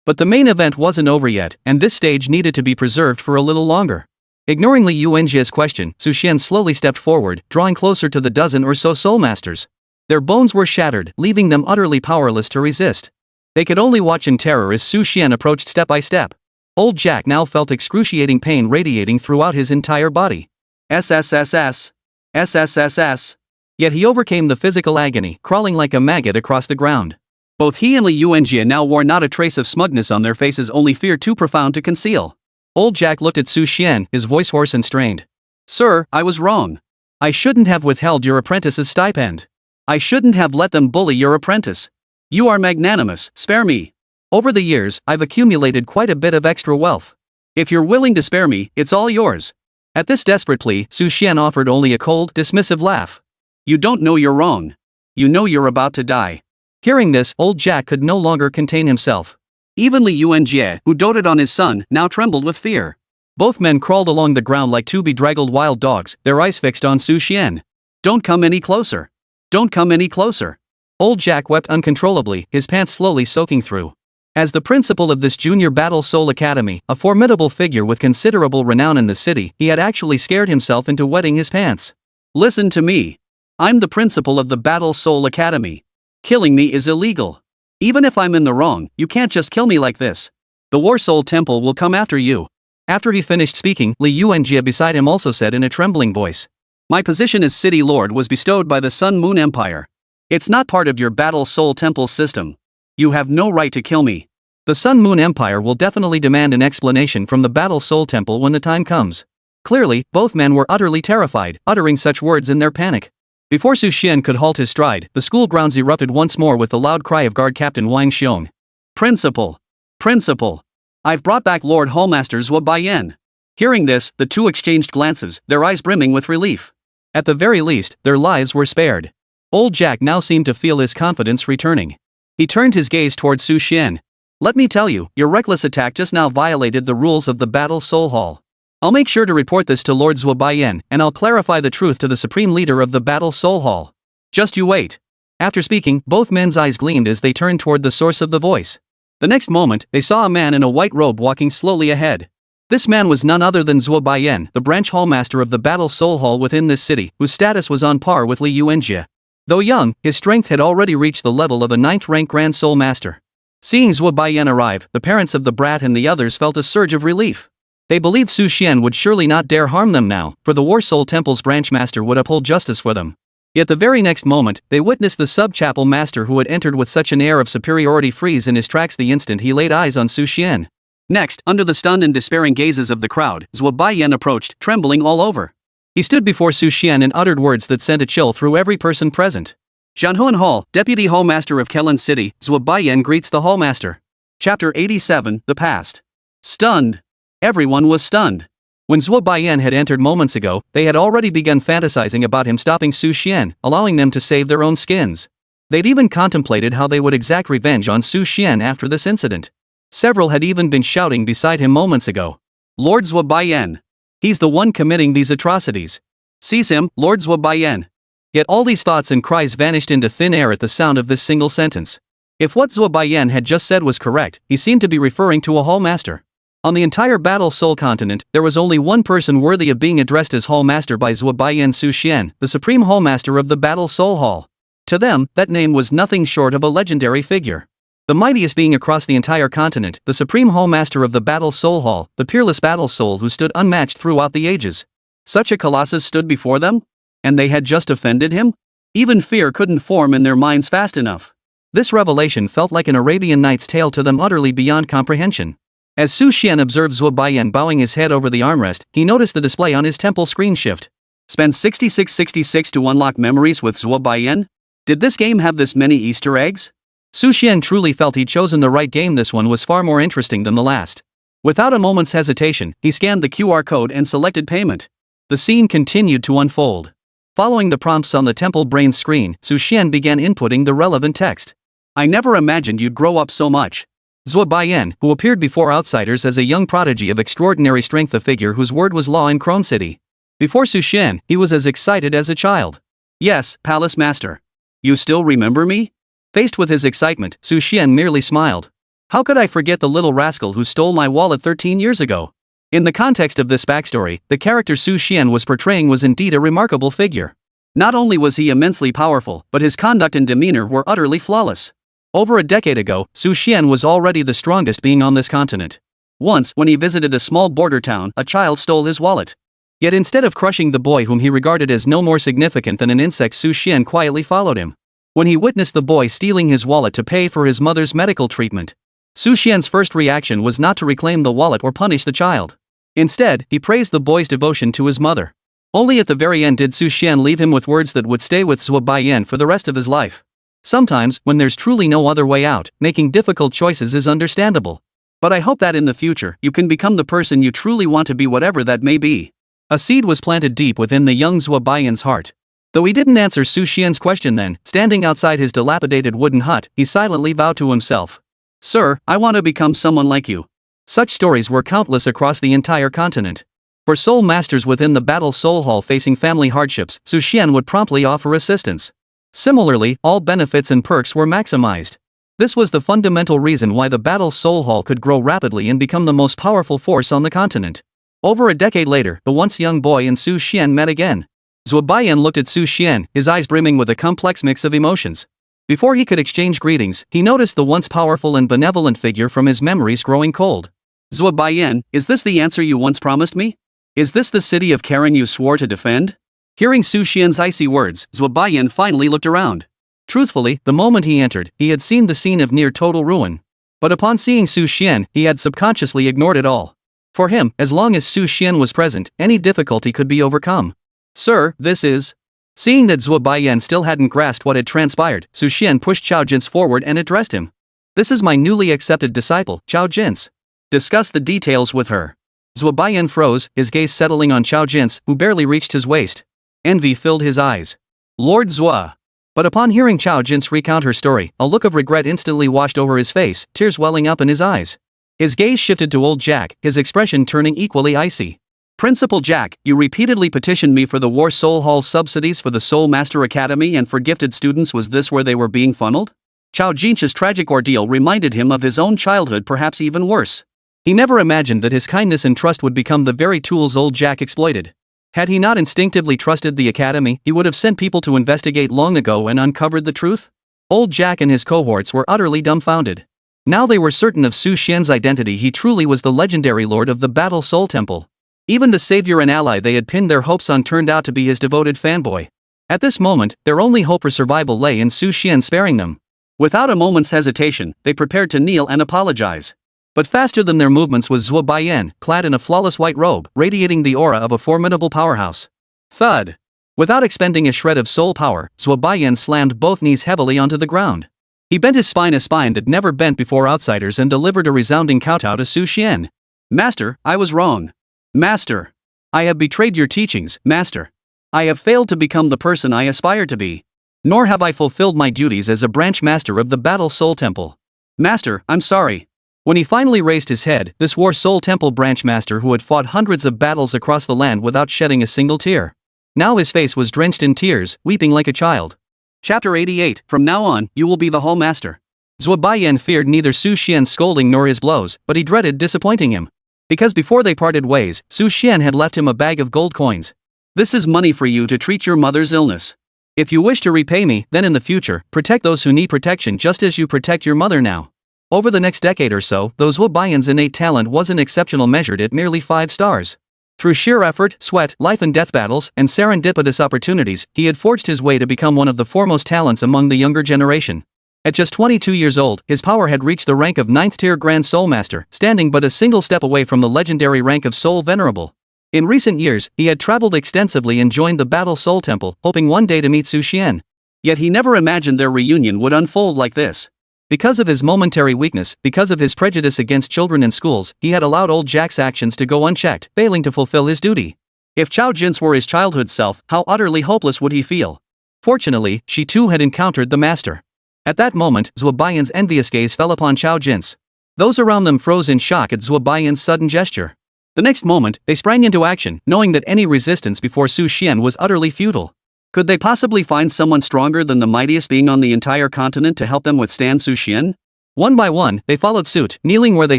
B: But the main event wasn't over yet, and this stage needed to be preserved for a little longer. Ignoring Li Yuanjia's question, Su Xian slowly stepped forward, drawing closer to the dozen or so soul masters. Their bones were shattered, leaving them utterly powerless to resist. They could only watch in terror as Su Xian approached step by step. Old Jack now felt excruciating pain radiating throughout his entire body. SSS. SSS. Yet he overcame the physical agony, crawling like a maggot across the ground. Both he and Li Yuanjia now wore not a trace of smugness on their faces, only fear too profound to conceal. Old Jack looked at Su Xian, his voice hoarse and strained. Sir, I was wrong. I shouldn't have withheld your apprentice's stipend. I shouldn't have let them bully your apprentice. You are magnanimous, spare me. Over the years, I've accumulated quite a bit of extra wealth. If you're willing to spare me, it's all yours. At this desperate plea, Su Xian offered only a cold, dismissive laugh. You don't know you're wrong. You know you're about to die. Hearing this, old Jack could no longer contain himself. Even Li Yuanjie, who doted on his son, now trembled with fear. Both men crawled along the ground like two bedraggled wild dogs, their eyes fixed on Su Xian. Don't come any closer. Don't come any closer. Old Jack wept uncontrollably, his pants slowly soaking through. As the principal of this junior Battle Soul Academy, a formidable figure with considerable renown in the city, he had actually scared himself into wetting his pants. Listen to me. I'm the principal of the Battle Soul Academy. Killing me is illegal. Even if I'm in the wrong, you can't just kill me like this. The War Soul Temple will come after you. After he finished speaking, Li Yuanjia beside him also said in a trembling voice. My position as City Lord was bestowed by the Sun Moon Empire. It's not part of your Battle Soul Temple system. You have no right to kill me. The Sun Moon Empire will definitely demand an explanation from the Battle Soul Temple when the time comes. Clearly, both men were utterly terrified, uttering such words in their panic. Before Su Xian could halt his stride, the school grounds erupted once more with the loud cry of Guard Captain Wang Xiong. Principal! Principal! I've brought back Lord Hallmaster Zhuo Baiyan. Hearing this, the two exchanged glances, their eyes brimming with relief. At the very least, their lives were spared. Old Jack now seemed to feel his confidence returning. He turned his gaze towards Su Xian. Let me tell you, your reckless attack just now violated the rules of the Battle Soul Hall. I'll make sure to report this to Lord Zhuo Baiyan, and I'll clarify the truth to the supreme leader of the Battle Soul Hall. Just you wait. After speaking, both men's eyes gleamed as they turned toward the source of the voice. The next moment, they saw a man in a white robe walking slowly ahead. This man was none other than Zhuo Baiyan, the branch hallmaster of the Battle Soul Hall within this city, whose status was on par with Li Yuanjie. Though young, his strength had already reached the level of a 9th-rank Grand Soul Master. Seeing Zhuo Baiyan arrive, the parents of the brat and the others felt a surge of relief. They believed Su Xian would surely not dare harm them now, for the War Soul Temple's branch master would uphold justice for them. Yet the very next moment, they witnessed the sub-chapel master who had entered with such an air of superiority freeze in his tracks the instant he laid eyes on Su Xian. Next, under the stunned and despairing gazes of the crowd, Zhuo Baiyan approached, trembling all over. He stood before Su Xian and uttered words that sent a chill through every person present. Zhanhuan Hall, Deputy Hallmaster of Kellan City, Zhuo Baiyan greets the Hallmaster. Chapter 87, The Past. Stunned. Everyone was stunned. When Zhuo Baiyan had entered moments ago, they had already begun fantasizing about him stopping Su Xian, allowing them to save their own skins. They'd even contemplated how they would exact revenge on Su Xian after this incident. Several had even been shouting beside him moments ago. Lord Zhuo Baiyan. He's the one committing these atrocities. Seize him, Lord Zhuo Baiyan. Yet all these thoughts and cries vanished into thin air at the sound of this single sentence. If what Zhuo Baiyan had just said was correct, he seemed to be referring to a Hallmaster. On the entire Battle Soul continent, there was only one person worthy of being addressed as Hallmaster by Zhuo Baiyan Su Xian, the Supreme Hallmaster of the Battle Soul Hall. To them, that name was nothing short of a legendary figure. The mightiest being across the entire continent, the Supreme Hallmaster of the Battle Soul Hall, the peerless Battle Soul who stood unmatched throughout the ages. Such a colossus stood before them? And they had just offended him? Even fear couldn't form in their minds fast enough.
A: This revelation felt like an Arabian Nights tale to them, utterly beyond comprehension. As Su Xian observed Zhuo Baiyan bowing his head over the armrest, he noticed the display on his temple screen shift.
B: Spend 6666 to unlock memories with Zhuo Baiyan? Did this game have this many Easter eggs?
A: Su Xian truly felt he'd chosen the right game. This one was far more interesting than the last. Without a moment's hesitation, he scanned the QR code and selected payment. The scene continued to unfold. Following the prompts on the temple brain screen, Su Xian began inputting the relevant text.
B: I never imagined you'd grow up so much.
A: Zhuo Baiyan, who appeared before outsiders as a young prodigy of extraordinary strength, a figure whose word was law in Crone City. Before Su Xian, he was as excited as a child.
B: Yes, Palace Master. You still remember me?
A: Faced with his excitement, Su Xian merely smiled. How could I forget the little rascal who stole my wallet 13 years ago? In the context of this backstory, the character Su Xian was portraying was indeed a remarkable figure.
B: Not only was he immensely powerful, but his conduct and demeanor were utterly flawless.
A: Over a decade ago, Su Xian was already the strongest being on this continent.
B: Once, when he visited a small border town, a child stole his wallet.
A: Yet instead of crushing the boy whom he regarded as no more significant than an insect, Su Xian quietly followed him. When he witnessed the boy stealing his wallet to pay for his mother's medical treatment, Su Xian's first reaction was not to reclaim the wallet or punish the child. Instead, he praised the boy's devotion to his mother. Only at the very end did Su Xian leave him with words that would stay with Zhuo Baiyan for the rest of his life. Sometimes, when there's truly no other way out, making difficult choices is understandable. But I hope that in the future, you can become the person you truly want to be, whatever that may be. A seed was planted deep within the young Zhuo Baiyan's heart. Though he didn't answer Su Xian's question then, standing outside his dilapidated wooden hut, he silently vowed to himself. Sir, I want to become someone like you. Such stories were countless across the entire continent. For soul masters within the battle soul hall facing family hardships, Su Xian would promptly offer assistance. Similarly, all benefits and perks were maximized. This was the fundamental reason why the battle soul hall could grow rapidly and become the most powerful force on the continent. Over a decade later, the once young boy and Su Xian met again. Zhuo Baiyan looked at Su Xian, his eyes brimming with a complex mix of emotions. Before he could exchange greetings, he noticed the once powerful and benevolent figure from his memories growing cold.
B: Zhuo Baiyan, is this the answer you once promised me? Is this the city of Karen you swore to defend? Hearing Su Xian's icy words, Zhuo Baiyan finally looked around.
A: Truthfully, the moment he entered, he had seen the scene of near total ruin. But upon seeing Su Xian, he had subconsciously ignored it all. For him, as long as Su Xian was present, any difficulty could be overcome. Sir, this is... Seeing that Zhuo Baiyan still hadn't grasped what had transpired, Su Xian pushed Chao Jin's forward and addressed him. This is my newly accepted disciple, Chao Jin's.
B: Discuss the details with her.
A: Zhuo Baiyan froze, his gaze settling on Chao Jin's, who barely reached his waist. Envy filled his eyes. Lord Zhuo. But upon hearing Chao Jin's recount her story, a look of regret instantly washed over his face, tears welling up in his eyes. His gaze shifted to old Jack, his expression turning equally icy.
B: Principal Jack, you repeatedly petitioned me for the War Soul Hall's subsidies for the Soul Master Academy and for gifted students. Was this where they were being funneled? Chao Jin's tragic ordeal reminded him of his own childhood, perhaps even worse.
A: He never imagined that his kindness and trust would become the very tools old Jack exploited. Had he not instinctively trusted the academy, he would have sent people to investigate long ago and uncovered the truth. Old Jack and his cohorts were utterly dumbfounded. Now they were certain of Su Xian's identity. He truly was the legendary lord of the Battle Soul Temple. Even the savior and ally they had pinned their hopes on turned out to be his devoted fanboy. At this moment, their only hope for survival lay in Su Xian sparing them.
B: Without a moment's hesitation, they prepared to kneel and apologize.
A: But faster than their movements was Zhuo Baiyan, clad in a flawless white robe, radiating the aura of a formidable powerhouse. Thud! Without expending a shred of soul power, Zhuo Baiyan slammed both knees heavily onto the ground. He bent his spine, a spine that never bent before outsiders, and delivered a resounding kowtow to Su Xian.
B: Master, I was wrong. Master. I have betrayed your teachings, Master. I have failed to become the person I aspire to be. Nor have I fulfilled my duties as a branch master of the Battle Soul Temple. Master, I'm sorry.
A: When he finally raised his head, this War Soul Temple branch master who had fought hundreds of battles across the land without shedding a single tear. Now his face was drenched in tears, weeping like a child.
B: Chapter 88, From now on, you will be the Hall Master.
A: Zhuo Baiyan feared neither Su Xian's scolding nor his blows, but he dreaded disappointing him. Because before they parted ways, Su Xian had left him a bag of gold coins.
B: This is money for you to treat your mother's illness.
A: If you wish to repay me, then in the future, protect those who need protection just as you protect your mother now. Over the next decade or so, though Zhuo Baiyan's innate talent wasn't exceptional, measured at merely 5 stars.
B: Through sheer effort, sweat, life and death battles, and serendipitous opportunities, he had forged his way to become one of the foremost talents among the younger generation. At just 22 years old, his power had reached the rank of 9th-tier Grand Soul Master, standing but a single step away from the legendary rank of Soul Venerable. In recent years, he had traveled extensively and joined the Battle Soul Temple, hoping one day to meet Xuan. Yet he never imagined their reunion would unfold like this. Because of his momentary weakness, because of his prejudice against children in schools, he had allowed old Jack's actions to go unchecked, failing to fulfill his duty. If Chao Jin's were his childhood self, how utterly hopeless would he feel? Fortunately, she too had encountered the master. At that moment, Zhuo Baiyan's envious gaze fell upon Chao Jin's. Those around them froze in shock at Zhuo Baiyan's sudden gesture. The next moment, they sprang into action, knowing that any resistance before Su Xian was utterly futile. Could they possibly find someone stronger than the mightiest being on the entire continent to help them withstand Su Xian? One by one, they followed suit, kneeling where they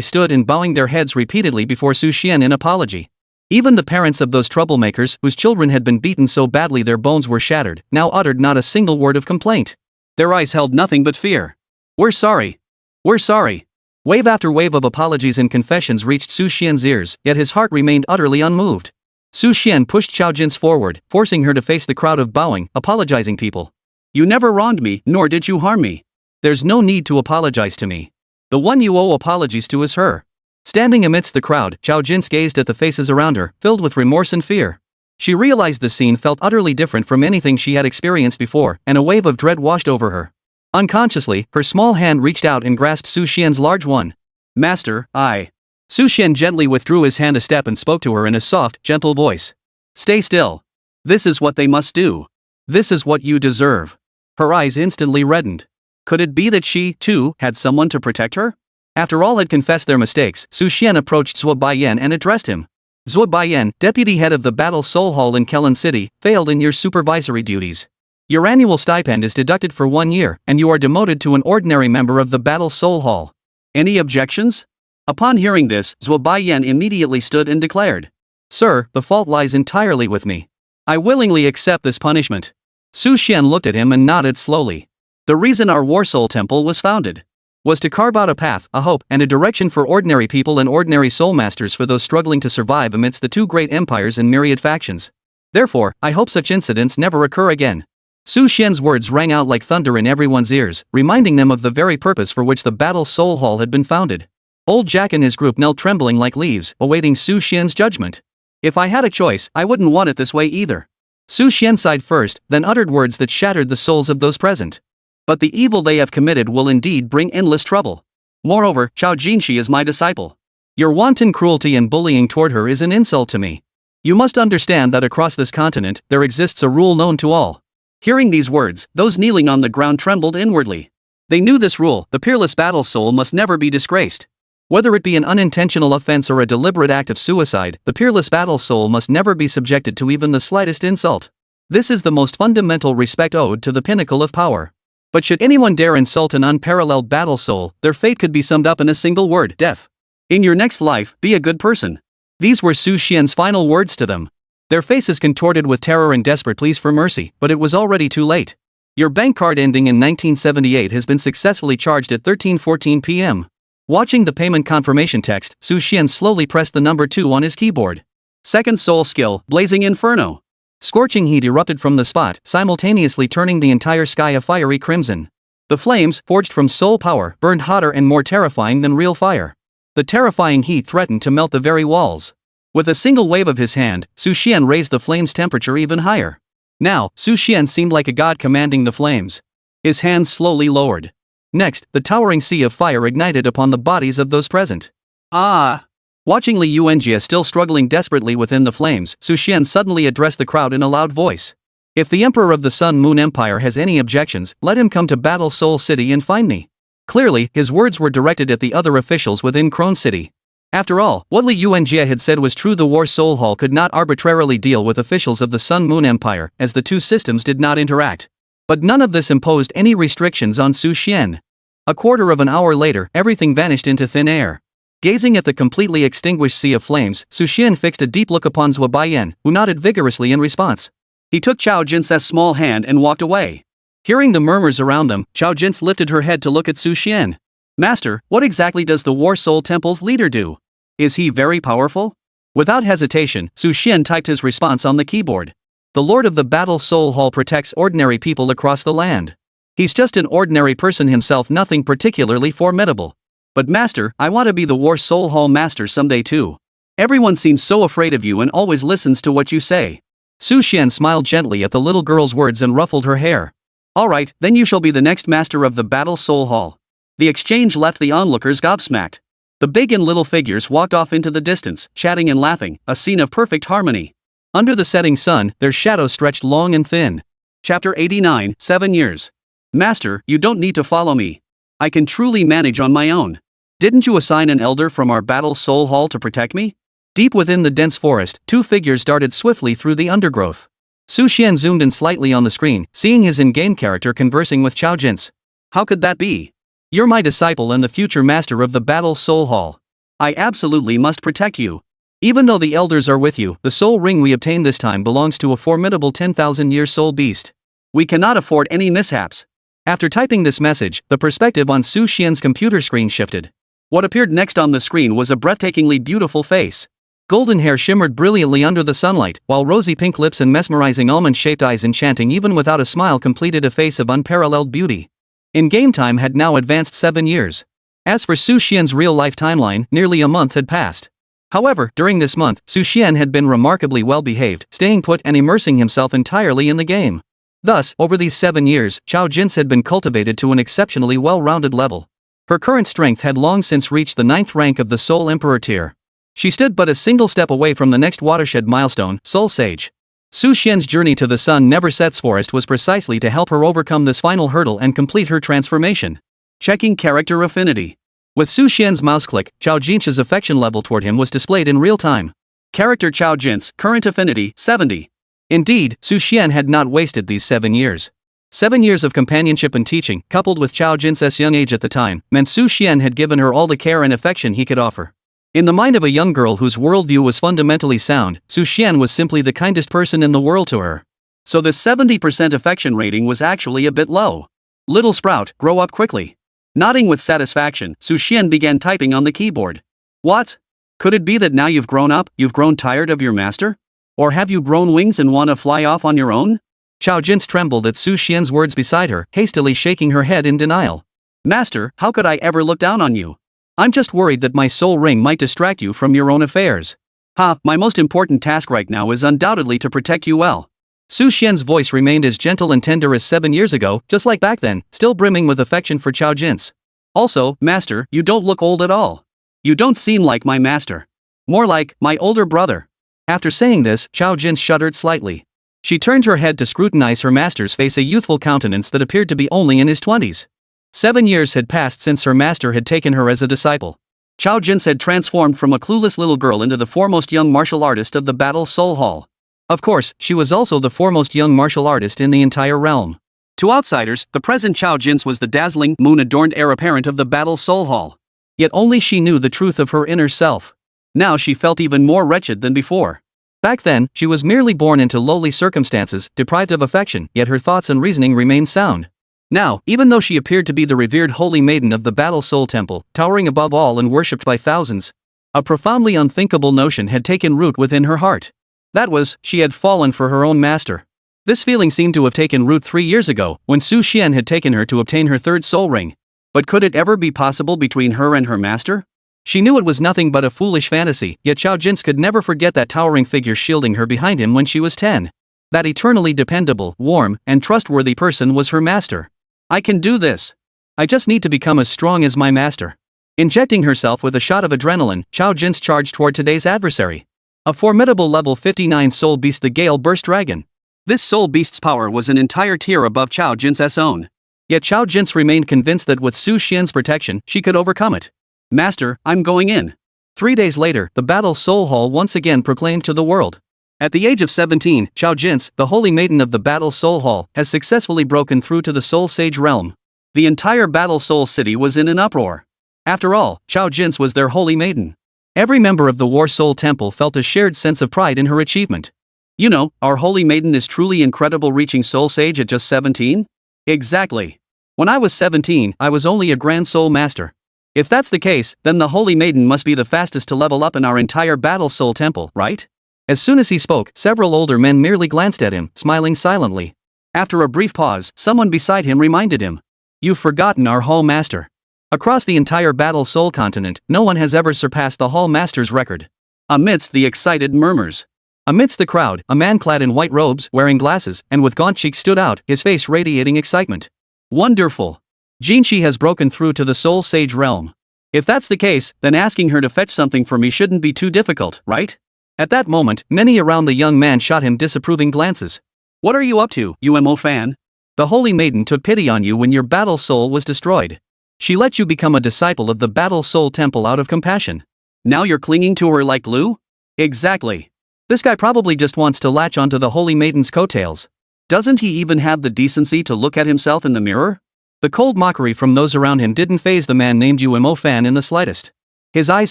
B: stood and bowing their heads repeatedly before Su Xian in apology. Even the parents of those troublemakers, whose children had been beaten so badly their bones were shattered, now uttered not a single word of complaint. Their eyes held nothing but fear. "We're sorry. We're sorry." Wave after wave of apologies and confessions reached Su Xian's ears, yet his heart remained utterly unmoved. Su Xian pushed Chao Jin's forward, forcing her to face the crowd of bowing, apologizing people. "You never wronged me, nor did you harm me. There's no need to apologize to me. The one you owe apologies to is her." Standing amidst the crowd, Chao Jin gazed at the faces around her, filled with remorse and fear. She realized the scene felt utterly different from anything she had experienced before, and a wave of dread washed over her. Unconsciously, her small hand reached out and grasped Su Xian's large one. "Master, I..." Su Xian gently withdrew his hand a step and spoke to her in a soft, gentle voice. "Stay still. This is what they must do. This is what you deserve." Her eyes instantly reddened. Could it be that she, too, had someone to protect her? After all had confessed their mistakes, Su Xian approached Zhuo Baiyan and addressed him. "Zhuo Baiyan, deputy head of the Battle Soul Hall in Kellan City, failed in your supervisory duties. Your annual stipend is deducted for 1 year, and you are demoted to an ordinary member of the Battle Soul Hall. Any objections?" Upon hearing this, Zhuo Baiyan immediately stood and declared, "Sir, the fault lies entirely with me. I willingly accept this punishment." Su Xian looked at him and nodded slowly. "The reason our War Soul Temple was founded was to carve out a path, a hope, and a direction for ordinary people and ordinary soul masters for those struggling to survive amidst the 2 great empires and myriad factions. Therefore, I hope such incidents never occur again." Su Xian's words rang out like thunder in everyone's ears, reminding them of the very purpose for which the Battle Soul Hall had been founded. Old Jack and his group knelt trembling like leaves, awaiting Su Xian's judgment. "If I had a choice, I wouldn't want it this way either." Su Xian sighed first, then uttered words that shattered the souls of those present. "But the evil they have committed will indeed bring endless trouble. Moreover, Chao Jinshi is my disciple. Your wanton cruelty and bullying toward her is an insult to me. You must understand that across this continent, there exists a rule known to all." Hearing these words, those kneeling on the ground trembled inwardly. They knew this rule: the peerless battle soul must never be disgraced. Whether it be an unintentional offense or a deliberate act of suicide, the peerless battle soul must never be subjected to even the slightest insult. This is the most fundamental respect owed to the pinnacle of power. But should anyone dare insult an unparalleled battle soul, their fate could be summed up in a single word: death. In your next life, be a good person. These were Su Xian's final words to them. Their faces contorted with terror and desperate pleas for mercy, but it was already too late. Your bank card ending in 1978 has been successfully charged at 13:14 p.m. Watching the payment confirmation text, Su Xian slowly pressed the number 2 on his keyboard. Second soul skill, Blazing Inferno. Scorching heat erupted from the spot, simultaneously turning the entire sky a fiery crimson. The flames, forged from soul power, burned hotter and more terrifying than real fire. The terrifying heat threatened to melt the very walls. With a single wave of his hand, Su Xian raised the flame's temperature even higher. Now, Su Xian seemed like a god commanding the flames. His hands slowly lowered. Next, the towering sea of fire ignited upon the bodies of those present. "Ah!" Watching Li Yuanjie still struggling desperately within the flames, Su Xian suddenly addressed the crowd in a loud voice. "If the Emperor of the Sun Moon Empire has any objections, let him come to Battle Soul City and find me." Clearly, his words were directed at the other officials within Crone City. After all, what Li Yuanjie had said was true: the War Soul Hall could not arbitrarily deal with officials of the Sun Moon Empire, as the 2 systems did not interact. But none of this imposed any restrictions on Su Xian. A quarter of an hour later, everything vanished into thin air. Gazing at the completely extinguished sea of flames, Su Xian fixed a deep look upon Zhuo Baiyan, who nodded vigorously in response. He took Chao Jin's small hand and walked away. Hearing the murmurs around them, Chao Jin lifted her head to look at Su Xian. "Master, what exactly does the War Soul Temple's leader do? Is he very powerful?" Without hesitation, Xuan typed his response on the keyboard. The Lord of the Battle Soul Hall protects ordinary people across the land. He's just an ordinary person himself, nothing particularly formidable. But Master, I want to be the War Soul Hall Master someday too. Everyone seems so afraid of you and always listens to what you say. Xuan smiled gently at the little girl's words and ruffled her hair. Alright, then you shall be the next Master of the Battle Soul Hall. The exchange left the onlookers gobsmacked. The big and little figures walked off into the distance, chatting and laughing, a scene of perfect harmony. Under the setting sun, their shadows stretched long and thin. Chapter 89, 7 years. Master, you don't need to follow me. I can truly manage on my own. Didn't you assign an elder from our Battle Soul Hall to protect me? Deep within the dense forest, two figures darted swiftly through the undergrowth. Xuan zoomed in slightly on the screen, seeing his in-game character conversing with Chao Jin's. How could that be? You're my disciple and the future master of the Battle Soul Hall. I absolutely must protect you. Even though the elders are with you, the soul ring we obtained this time belongs to a formidable 10,000-year soul beast. We cannot afford any mishaps. After typing this message, the perspective on Xuan's computer screen shifted. What appeared next on the screen was a breathtakingly beautiful face. Golden hair shimmered brilliantly under the sunlight, while rosy pink lips and mesmerizing almond-shaped eyes enchanting even without a smile completed a face of unparalleled beauty. In-game time had now advanced 7 years. As for Xuan's real-life timeline, nearly a month had passed. However, during this month, Xuan had been remarkably well-behaved, staying put and immersing himself entirely in the game. Thus, over these 7 years, Chao Jin's had been cultivated to an exceptionally well-rounded level. Her current strength had long since reached the 9th rank of the Soul Emperor tier. She stood but a single step away from the next watershed milestone, Soul Sage. Xuan's journey to the Sun Never Sets Forest was precisely to help her overcome this final hurdle and complete her transformation. Checking character affinity. With Xuan's mouse click, Chao Jin's affection level toward him was displayed in real time. Character Chao Jin's current affinity, 70. Indeed, Xuan had not wasted these 7 years. 7 years of companionship and teaching, coupled with Chao Jin's young age at the time, meant Xuan had given her all the care and affection he could offer. In the mind of a young girl whose worldview was fundamentally sound, Xuan was simply the kindest person in the world to her. So this 70% affection rating was actually a bit low. Little sprout, grow up quickly. Nodding with satisfaction, Xuan began typing on the keyboard. What? Could it be that now you've grown up, you've grown tired of your master? Or have you grown wings and want to fly off on your own? Chao Jin trembled at Xuan's words beside her, hastily shaking her head in denial. Master, how could I ever look down on you? I'm just worried that my soul ring might distract you from your own affairs. My most important task right now is undoubtedly to protect you well. Xuan's voice remained as gentle and tender as 7 years ago, just like back then, still brimming with affection for Chao Jin's. Also, Master, you don't look old at all. You don't seem like my master. More like, my older brother. After saying this, Chao Jin shuddered slightly. She turned her head to scrutinize her master's face, a youthful countenance that appeared to be only in his 20s. 7 years had passed since her master had taken her as a disciple. Chao Jin had transformed from a clueless little girl into the foremost young martial artist of the Battle Soul Hall. Of course, she was also the foremost young martial artist in the entire realm. To outsiders, the present Chao Jin was the dazzling, moon-adorned heir apparent of the Battle Soul Hall. Yet only she knew the truth of her inner self. Now she felt even more wretched than before. Back then, she was merely born into lowly circumstances, deprived of affection, yet her thoughts and reasoning remained sound. Now, even though she appeared to be the revered holy maiden of the Battle Soul Temple, towering above all and worshipped by thousands, a profoundly unthinkable notion had taken root within her heart. That was, she had fallen for her own master. This feeling seemed to have taken root 3 years ago, when Xuan had taken her to obtain her third soul ring. But could it ever be possible between her and her master? She knew it was nothing but a foolish fantasy, yet Chao Jin could never forget that towering figure shielding her behind him when she was 10. That eternally dependable, warm, and trustworthy person was her master. I can do this. I just need to become as strong as my master. Injecting herself with a shot of adrenaline, Chao Jin charged toward today's adversary. A formidable level 59 soul beast, the Gale Burst Dragon. This soul beast's power was an entire tier above Chao Jin's own. Yet Chao Jin remained convinced that with Xuan's protection, she could overcome it. Master, I'm going in. 3 days later, the Battle Soul Hall once again proclaimed to the world. At the age of 17, Chao Jin, the holy maiden of the Battle Soul Hall, has successfully broken through to the Soul Sage realm. The entire Battle Soul City was in an uproar. After all, Chao Jin was their holy maiden. Every member of the War Soul Temple felt a shared sense of pride in her achievement. You know, our holy maiden is truly incredible, reaching Soul Sage at just 17? Exactly. When I was 17, I was only a Grand Soul Master. If that's the case, then the Holy Maiden must be the fastest to level up in our entire Battle Soul Temple, right? As soon as he spoke, several older men merely glanced at him, smiling silently. After a brief pause, someone beside him reminded him. You've forgotten our Hall Master. Across the entire Battle Soul continent, no one has ever surpassed the Hall Master's record. Amidst the excited murmurs. Amidst the crowd, a man clad in white robes, wearing glasses, and with gaunt cheeks stood out, his face radiating excitement. Wonderful! Jinshi has broken through to the Soul Sage realm. If that's the case, then asking her to fetch something for me shouldn't be too difficult, right? At that moment, many around the young man shot him disapproving glances. What are you up to, UMO fan? The Holy Maiden took pity on you when your battle soul was destroyed. She let you become a disciple of the Battle Soul Temple out of compassion. Now you're clinging to her like glue? Exactly. This guy probably just wants to latch onto the Holy Maiden's coattails. Doesn't he even have the decency to look at himself in the mirror? The cold mockery from those around him didn't faze the man named UMO fan in the slightest. His eyes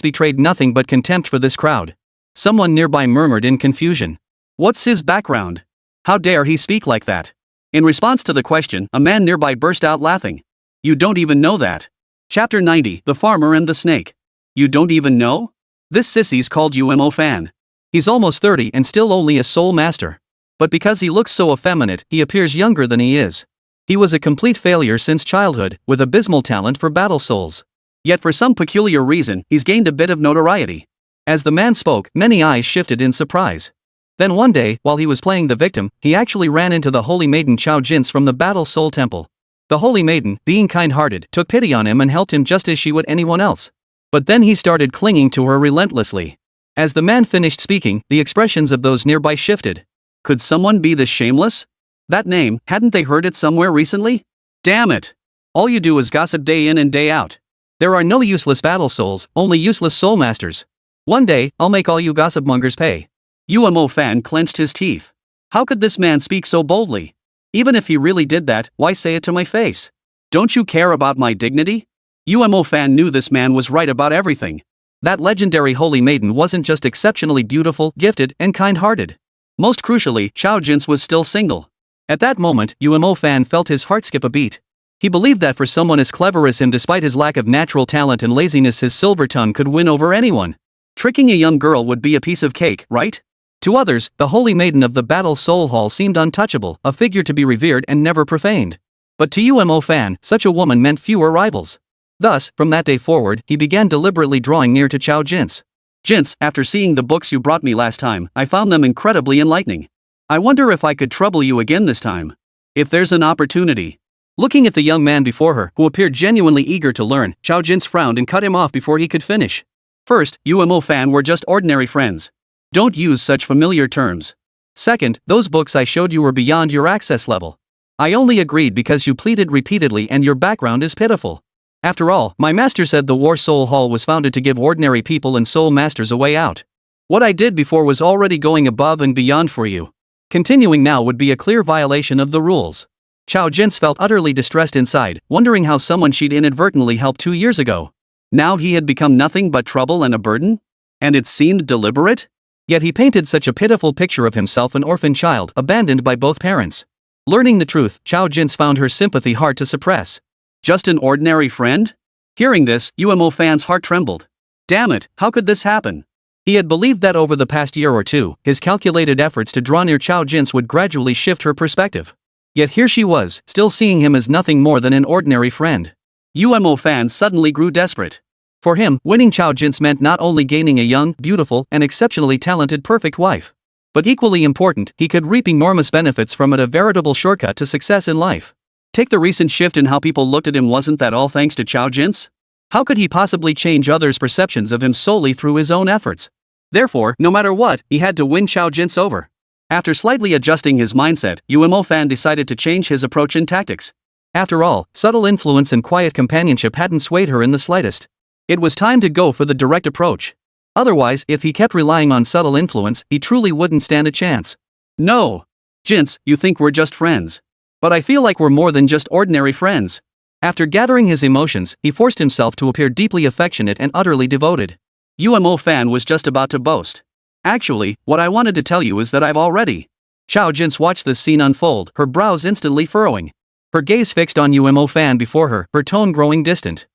B: betrayed nothing but contempt for this crowd. Someone nearby murmured in confusion. What's his background? How dare he speak like that? In response to the question, a man nearby burst out laughing. You don't even know that. Chapter 90, The Farmer and the Snake. You don't even know? This sissy's called UMO fan. He's almost 30 and still only a soul master. But because he looks so effeminate, he appears younger than he is. He was a complete failure since childhood, with abysmal talent for battle souls. Yet for some peculiar reason, he's gained a bit of notoriety. As the man spoke, many eyes shifted in surprise. Then one day, while he was playing the victim, he actually ran into the Holy Maiden Chao Jins from the Battle Soul Temple. The Holy Maiden, being kind-hearted, took pity on him and helped him just as she would anyone else. But then he started clinging to her relentlessly. As the man finished speaking, the expressions of those nearby shifted. Could someone be this shameless? That name, hadn't they heard it somewhere recently? Damn it! All you do is gossip day in and day out. There are no useless battle souls, only useless soul masters. One day, I'll make all you gossip mongers pay. UMO fan clenched his teeth. How could this man speak so boldly? Even if he really did that, why say it to my face? Don't you care about my dignity? UMO fan knew this man was right about everything. That legendary Holy Maiden wasn't just exceptionally beautiful, gifted, and kind-hearted. Most crucially, Chao Jins was still single. At that moment, UMO fan felt his heart skip a beat. He believed that for someone as clever as him, despite his lack of natural talent and laziness, his silver tongue could win over anyone. Tricking a young girl would be a piece of cake, right? To others, the Holy Maiden of the Battle Soul Hall seemed untouchable, a figure to be revered and never profaned. But to UMO fan, such a woman meant fewer rivals. Thus, from that day forward, he began deliberately drawing near to Chao Jins. Jins, after seeing the books you brought me last time, I found them incredibly enlightening. I wonder if I could trouble you again this time. If there's an opportunity. Looking at the young man before her, who appeared genuinely eager to learn, Chao Jins frowned and cut him off before he could finish. First, UMO fan were just ordinary friends. Don't use such familiar terms. Second, those books I showed you were beyond your access level. I only agreed because you pleaded repeatedly and your background is pitiful. After all, my master said the War Soul Hall was founded to give ordinary people and soul masters a way out. What I did before was already going above and beyond for you. Continuing now would be a clear violation of the rules. Chao Jins felt utterly distressed inside, wondering how someone she'd inadvertently helped 2 years ago. Now he had become nothing but trouble and a burden? And it seemed deliberate? Yet he painted such a pitiful picture of himself, an orphan child, abandoned by both parents. Learning the truth, Chao Jins found her sympathy hard to suppress. Just an ordinary friend? Hearing this, UMO fan's heart trembled. Damn it, how could this happen? He had believed that over the past year or two, his calculated efforts to draw near Chao Jins would gradually shift her perspective. Yet here she was, still seeing him as nothing more than an ordinary friend. UMO fan suddenly grew desperate. For him, winning Chao Jins meant not only gaining a young, beautiful, and exceptionally talented perfect wife. But equally important, he could reap enormous benefits from it, a veritable shortcut to success in life. Take the recent shift in how people looked at him, wasn't that all thanks to Chao Jins? How could he possibly change others' perceptions of him solely through his own efforts? Therefore, no matter what, he had to win Chao Jins over. After slightly adjusting his mindset, UMO fan decided to change his approach and tactics. After all, subtle influence and quiet companionship hadn't swayed her in the slightest. It was time to go for the direct approach. Otherwise, if he kept relying on subtle influence, he truly wouldn't stand a chance. No. Jins, you think we're just friends. But I feel like we're more than just ordinary friends. After gathering his emotions, he forced himself to appear deeply affectionate and utterly devoted. UMO fan was just about to boast. Actually, what I wanted to tell you is that I've already. Chao Jins watched this scene unfold, her brows instantly furrowing. Her gaze fixed on UMO fan before her, her tone growing distant.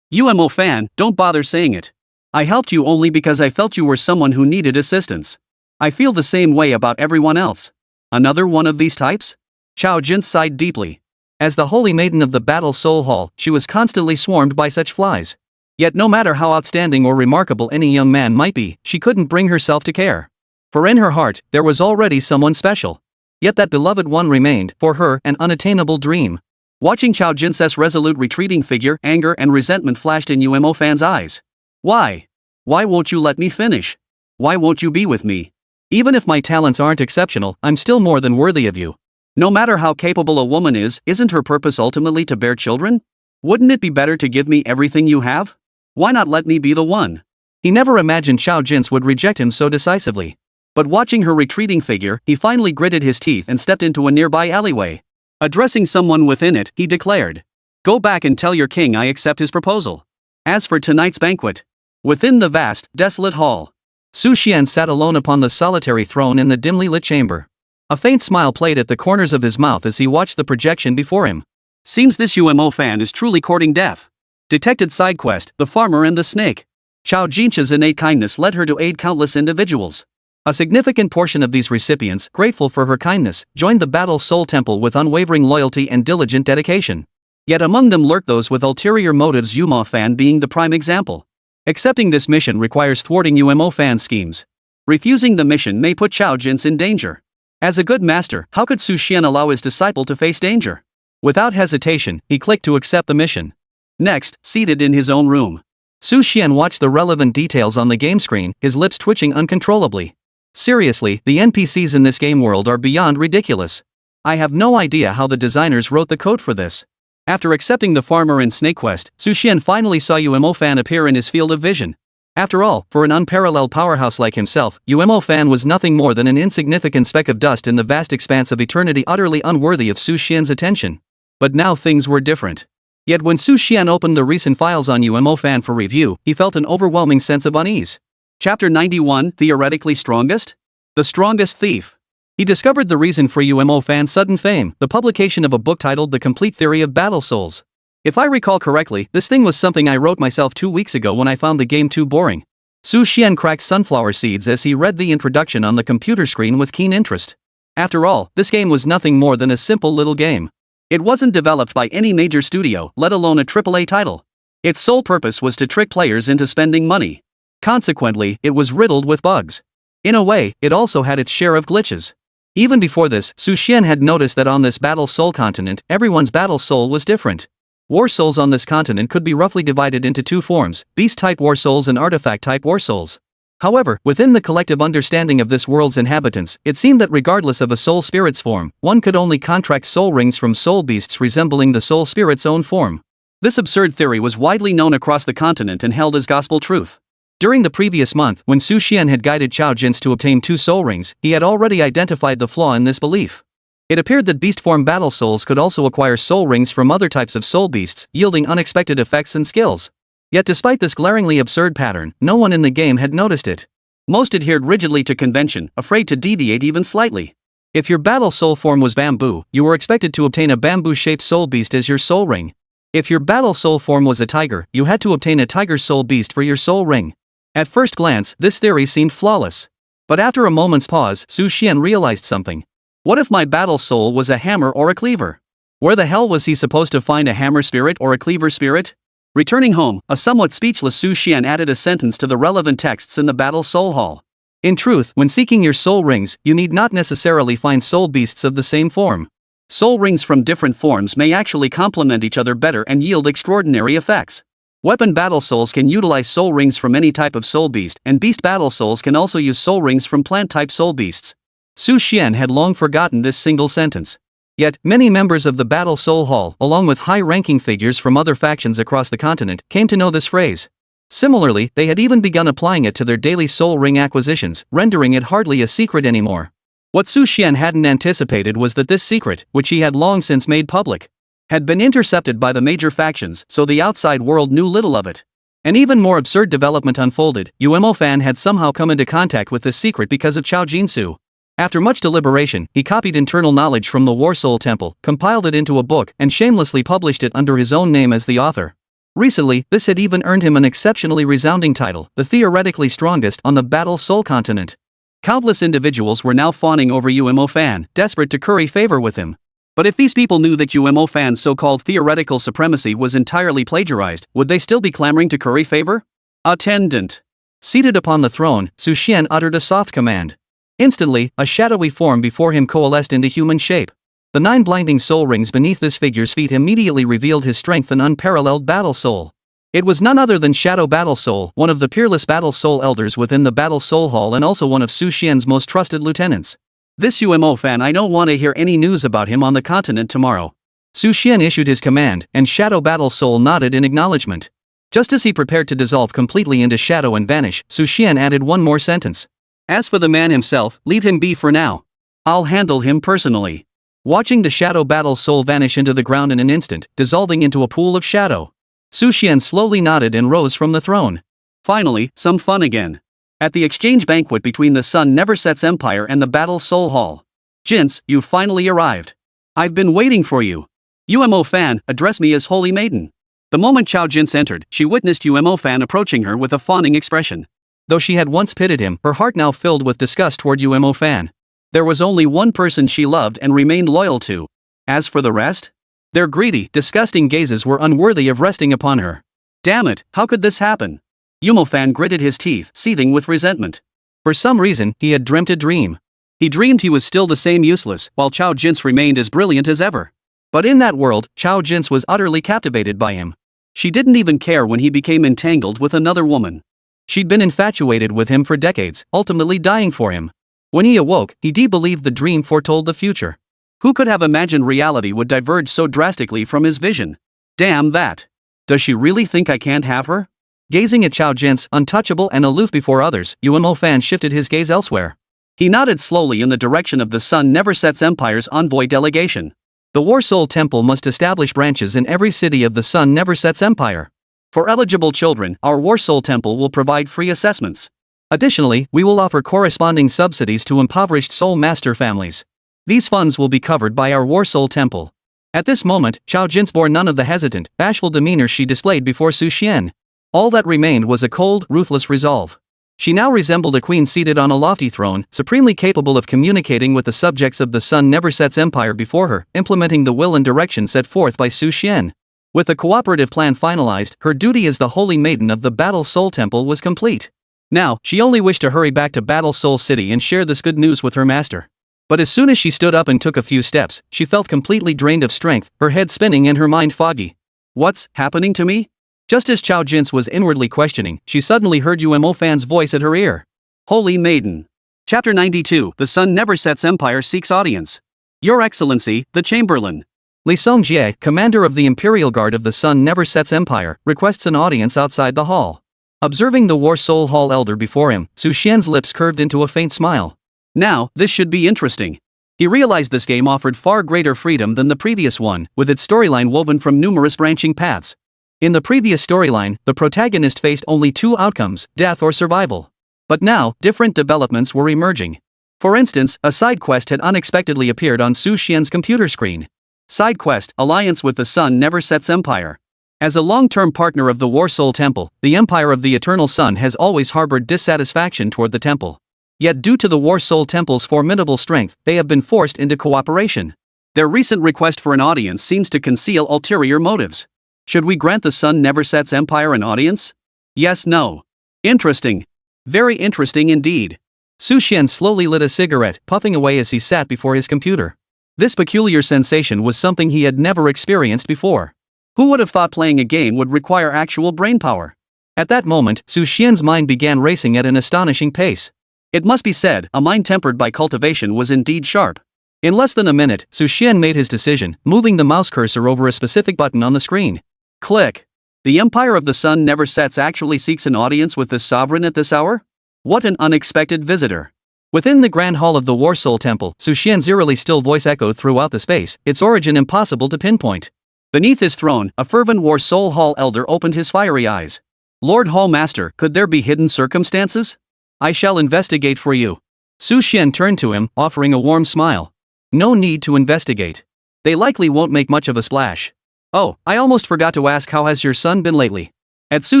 B: UMO fan, don't bother saying it. I helped you only because I felt you were someone who needed assistance. I feel the same way about everyone else. Another one of these types? Chao Jin sighed deeply. As the holy maiden of the Battle Soul Hall, she was constantly swarmed by such flies. Yet no matter how outstanding or remarkable any young man might be, she couldn't bring herself to care. For in her heart, there was already someone special. Yet that beloved one remained, for her, an unattainable dream. Watching Chao Jin's resolute retreating figure, anger and resentment flashed in UMO fan's eyes. Why? Why won't you let me finish? Why won't you be with me? Even if my talents aren't exceptional, I'm still more than worthy of you. No matter how capable a woman is, isn't her purpose ultimately to bear children? Wouldn't it be better to give me everything you have? Why not let me be the one? He never imagined Chao Jin would reject him so decisively. But watching her retreating figure, he finally gritted his teeth and stepped into a nearby alleyway. Addressing someone within it, he declared, "Go back and tell your king I accept his proposal." As for tonight's banquet, within the vast, desolate hall, Su Xian sat alone upon the solitary throne in the dimly lit chamber. A faint smile played at the corners of his mouth as he watched the projection before him. Seems this UMO fan is truly courting death. Detected side quest, The Farmer and the Snake. Chao Jin's innate kindness led her to aid countless individuals. A significant portion of these recipients, grateful for her kindness, joined the Battle Soul Temple with unwavering loyalty and diligent dedication. Yet among them lurked those with ulterior motives, UMO fan being the prime example. Accepting this mission requires thwarting UMO fan's schemes. Refusing the mission may put Chao Jin in danger. As a good master, how could Su Xian allow his disciple to face danger? Without hesitation, he clicked to accept the mission. Next, seated in his own room, Su Xian watched the relevant details on the game screen, his lips twitching uncontrollably. Seriously, the NPCs in this game world are beyond ridiculous. I have no idea how the designers wrote the code for this. After accepting the Farmer and Snake quest, Su Xian finally saw UMO fan appear in his field of vision. After all, for an unparalleled powerhouse like himself, UMO fan was nothing more than an insignificant speck of dust in the vast expanse of eternity, utterly unworthy of Su Xian's attention. But now things were different. Yet when Su Xian opened the recent files on UMO fan for review, he felt an overwhelming sense of unease. Chapter 91, Theoretically Strongest? The Strongest Thief. He discovered the reason for UMO fan's sudden fame, the publication of a book titled The Complete Theory of Battle Souls. If I recall correctly, this thing was something I wrote myself 2 weeks ago when I found the game too boring. Su Xian cracked sunflower seeds as he read the introduction on the computer screen with keen interest. After all, this game was nothing more than a simple little game. It wasn't developed by any major studio, let alone a AAA title. Its sole purpose was to trick players into spending money. Consequently, it was riddled with bugs. In a way, it also had its share of glitches. Even before this, Su Xian had noticed that on this Battle Soul continent, everyone's battle soul was different. War souls on this continent could be roughly divided into two forms, beast-type war souls and artifact-type war souls. However, within the collective understanding of this world's inhabitants, it seemed that regardless of a soul spirit's form, one could only contract soul rings from soul beasts resembling the soul spirit's own form. This absurd theory was widely known across the continent and held as gospel truth. During the previous month, when Su Xian had guided Chao Jin to obtain 2 soul rings, he had already identified the flaw in this belief. It appeared that beast-form battle souls could also acquire soul rings from other types of soul beasts, yielding unexpected effects and skills. Yet despite this glaringly absurd pattern, no one in the game had noticed it. Most adhered rigidly to convention, afraid to deviate even slightly. If your battle soul form was bamboo, you were expected to obtain a bamboo-shaped soul beast as your soul ring. If your battle soul form was a tiger, you had to obtain a tiger soul beast for your soul ring. At first glance, this theory seemed flawless. But after a moment's pause, Su Xian realized something. What if my battle soul was a hammer or a cleaver? Where the hell was he supposed to find a hammer spirit or a cleaver spirit? Returning home, a somewhat speechless Su Xian added a sentence to the relevant texts in the Battle Soul Hall. In truth, when seeking your soul rings, you need not necessarily find soul beasts of the same form. Soul rings from different forms may actually complement each other better and yield extraordinary effects. Weapon battle souls can utilize soul rings from any type of soul beast, and beast battle souls can also use soul rings from plant-type soul beasts. Su Xian had long forgotten this single sentence. Yet, many members of the Battle Soul Hall, along with high-ranking figures from other factions across the continent, came to know this phrase. Similarly, they had even begun applying it to their daily soul ring acquisitions, rendering it hardly a secret anymore. What Su Xian hadn't anticipated was that this secret, which he had long since made public, had been intercepted by the major factions, so the outside world knew little of it. An even more absurd development unfolded. UMO Fan had somehow come into contact with this secret because of Chao Jinsu. After much deliberation, he copied internal knowledge from the War Soul Temple, compiled it into a book, and shamelessly published it under his own name as the author.
A: Recently, this had even earned him an exceptionally resounding title, the theoretically strongest on the Battle Soul continent. Countless individuals were now fawning over UMO Fan, desperate to curry favor with him. But if these people knew that UMO Fan's so-called theoretical supremacy was entirely plagiarized, would they still be clamoring to curry favor? Attendant. Seated upon the throne, Xuan uttered a soft command. Instantly, a shadowy form before him coalesced into human shape. The 9 blinding soul rings beneath this figure's feet immediately revealed his strength and unparalleled battle soul. It was none other than Shadow Battle Soul, one of the peerless Battle Soul elders within the Battle Soul Hall and also one of Su Xian's most trusted lieutenants. This UMO Fan, I don't want to hear any news about him on the continent tomorrow. Su Xian issued his command, and Shadow Battle Soul nodded in acknowledgement. Just as he prepared to dissolve completely into shadow and vanish, Su Xian added one more sentence. As for the man himself, leave him be for now. I'll handle him personally. Watching the Shadow Battle Soul vanish into the ground in an instant, dissolving into a pool of shadow, Su Xian slowly nodded and rose from the throne. Finally, some fun again. At the exchange banquet between the Sun Never Sets Empire and the Battle Soul Hall. Jinx, you've finally arrived. I've been waiting for you. UMO Fan, address me as Holy Maiden. The moment Chao Jinx entered, she witnessed UMO Fan approaching her with a fawning expression. Though she had once pitied him, her heart now filled with disgust toward UMO Fan. There was only one person she loved and remained loyal to. As for the rest? Their greedy, disgusting gazes were unworthy of resting upon her. Damn it, how could this happen? UMO Fan gritted his teeth, seething with resentment. For some reason, he had dreamt a dream. He dreamed he was still the same useless, while Chao Jinx remained as brilliant as ever. But in that world, Chao Jinx was utterly captivated by him. She didn't even care when he became entangled with another woman. She'd been infatuated with him for decades, ultimately dying for him. When he awoke, he believed the dream foretold the future. Who could have imagined reality would diverge so drastically from his vision? Damn that. Does she really think I can't have her? Gazing at Chao Jinx, untouchable and aloof before others, UMO Fan shifted his gaze elsewhere. He nodded slowly in the direction of the Sun Never Sets Empire's envoy delegation. The War Soul Temple must establish branches in every city of the Sun Never Sets Empire. For eligible children, our War Soul Temple will provide free assessments. Additionally, we will offer corresponding subsidies to impoverished Soul Master families. These funds will be covered by our War Soul Temple. At this moment, Chao Jinx bore none of the hesitant, bashful demeanor she displayed before Su Xian. All that remained was a cold, ruthless resolve. She now resembled a queen seated on a lofty throne, supremely capable of communicating with the subjects of the Sun Never Sets Empire before her, implementing the will and direction set forth by Su Xian. With the cooperative plan finalized, her duty as the Holy Maiden of the Battle Soul Temple was complete. Now, she only wished to hurry back to Battle Soul City and share this good news with her master. But as soon as she stood up and took a few steps, she felt completely drained of strength, her head spinning and her mind foggy. What's happening to me? Just as Chao Jinx was inwardly questioning, she suddenly heard UMO Fan's voice at her ear. Holy Maiden. Chapter 92, The Sun Never Sets Empire Seeks Audience. Your Excellency, the Chamberlain. Li Songjie, commander of the Imperial Guard of the Sun Never Sets Empire, requests an audience outside the hall. Observing the War Soul Hall elder before him, Su Xian's lips curved into a faint smile. Now, this should be interesting. He realized this game offered far greater freedom than the previous one, with its storyline woven from numerous branching paths. In the previous storyline, the protagonist faced only 2 outcomes, death or survival. But now, different developments were emerging. For instance, a side quest had unexpectedly appeared on Su Xian's computer screen. Side quest, Alliance with the Sun Never Sets Empire. As a long-term partner of the War Soul Temple, the Empire of the Eternal Sun has always harbored dissatisfaction toward the temple. Yet due to the War Soul Temple's formidable strength, they have been forced into cooperation. Their recent request for an audience seems to conceal ulterior motives. Should we grant the Sun Never Sets Empire an audience? Yes, no. Interesting. Very interesting indeed. Su Xian slowly lit a cigarette, puffing away as he sat before his computer. This peculiar sensation was something he had never experienced before. Who would have thought playing a game would require actual brainpower? At that moment, Su Xian's mind began racing at an astonishing pace. It must be said, a mind tempered by cultivation was indeed sharp. In less than a minute, Su Xian made his decision, moving the mouse cursor over a specific button on the screen. Click. The Empire of the Sun Never Sets actually seeks an audience with the sovereign at this hour? What an unexpected visitor. Within the Grand Hall of the War Soul Temple, Su Xian's eerily still voice echoed throughout the space, its origin impossible to pinpoint. Beneath his throne, a fervent War Soul Hall elder opened his fiery eyes. Lord Hall Master, could there be hidden circumstances? I shall investigate for you. Su Xian turned to him, offering a warm smile. No need to investigate. They likely won't make much of a splash.
B: Oh, I almost forgot to ask, how has your son been lately? At Su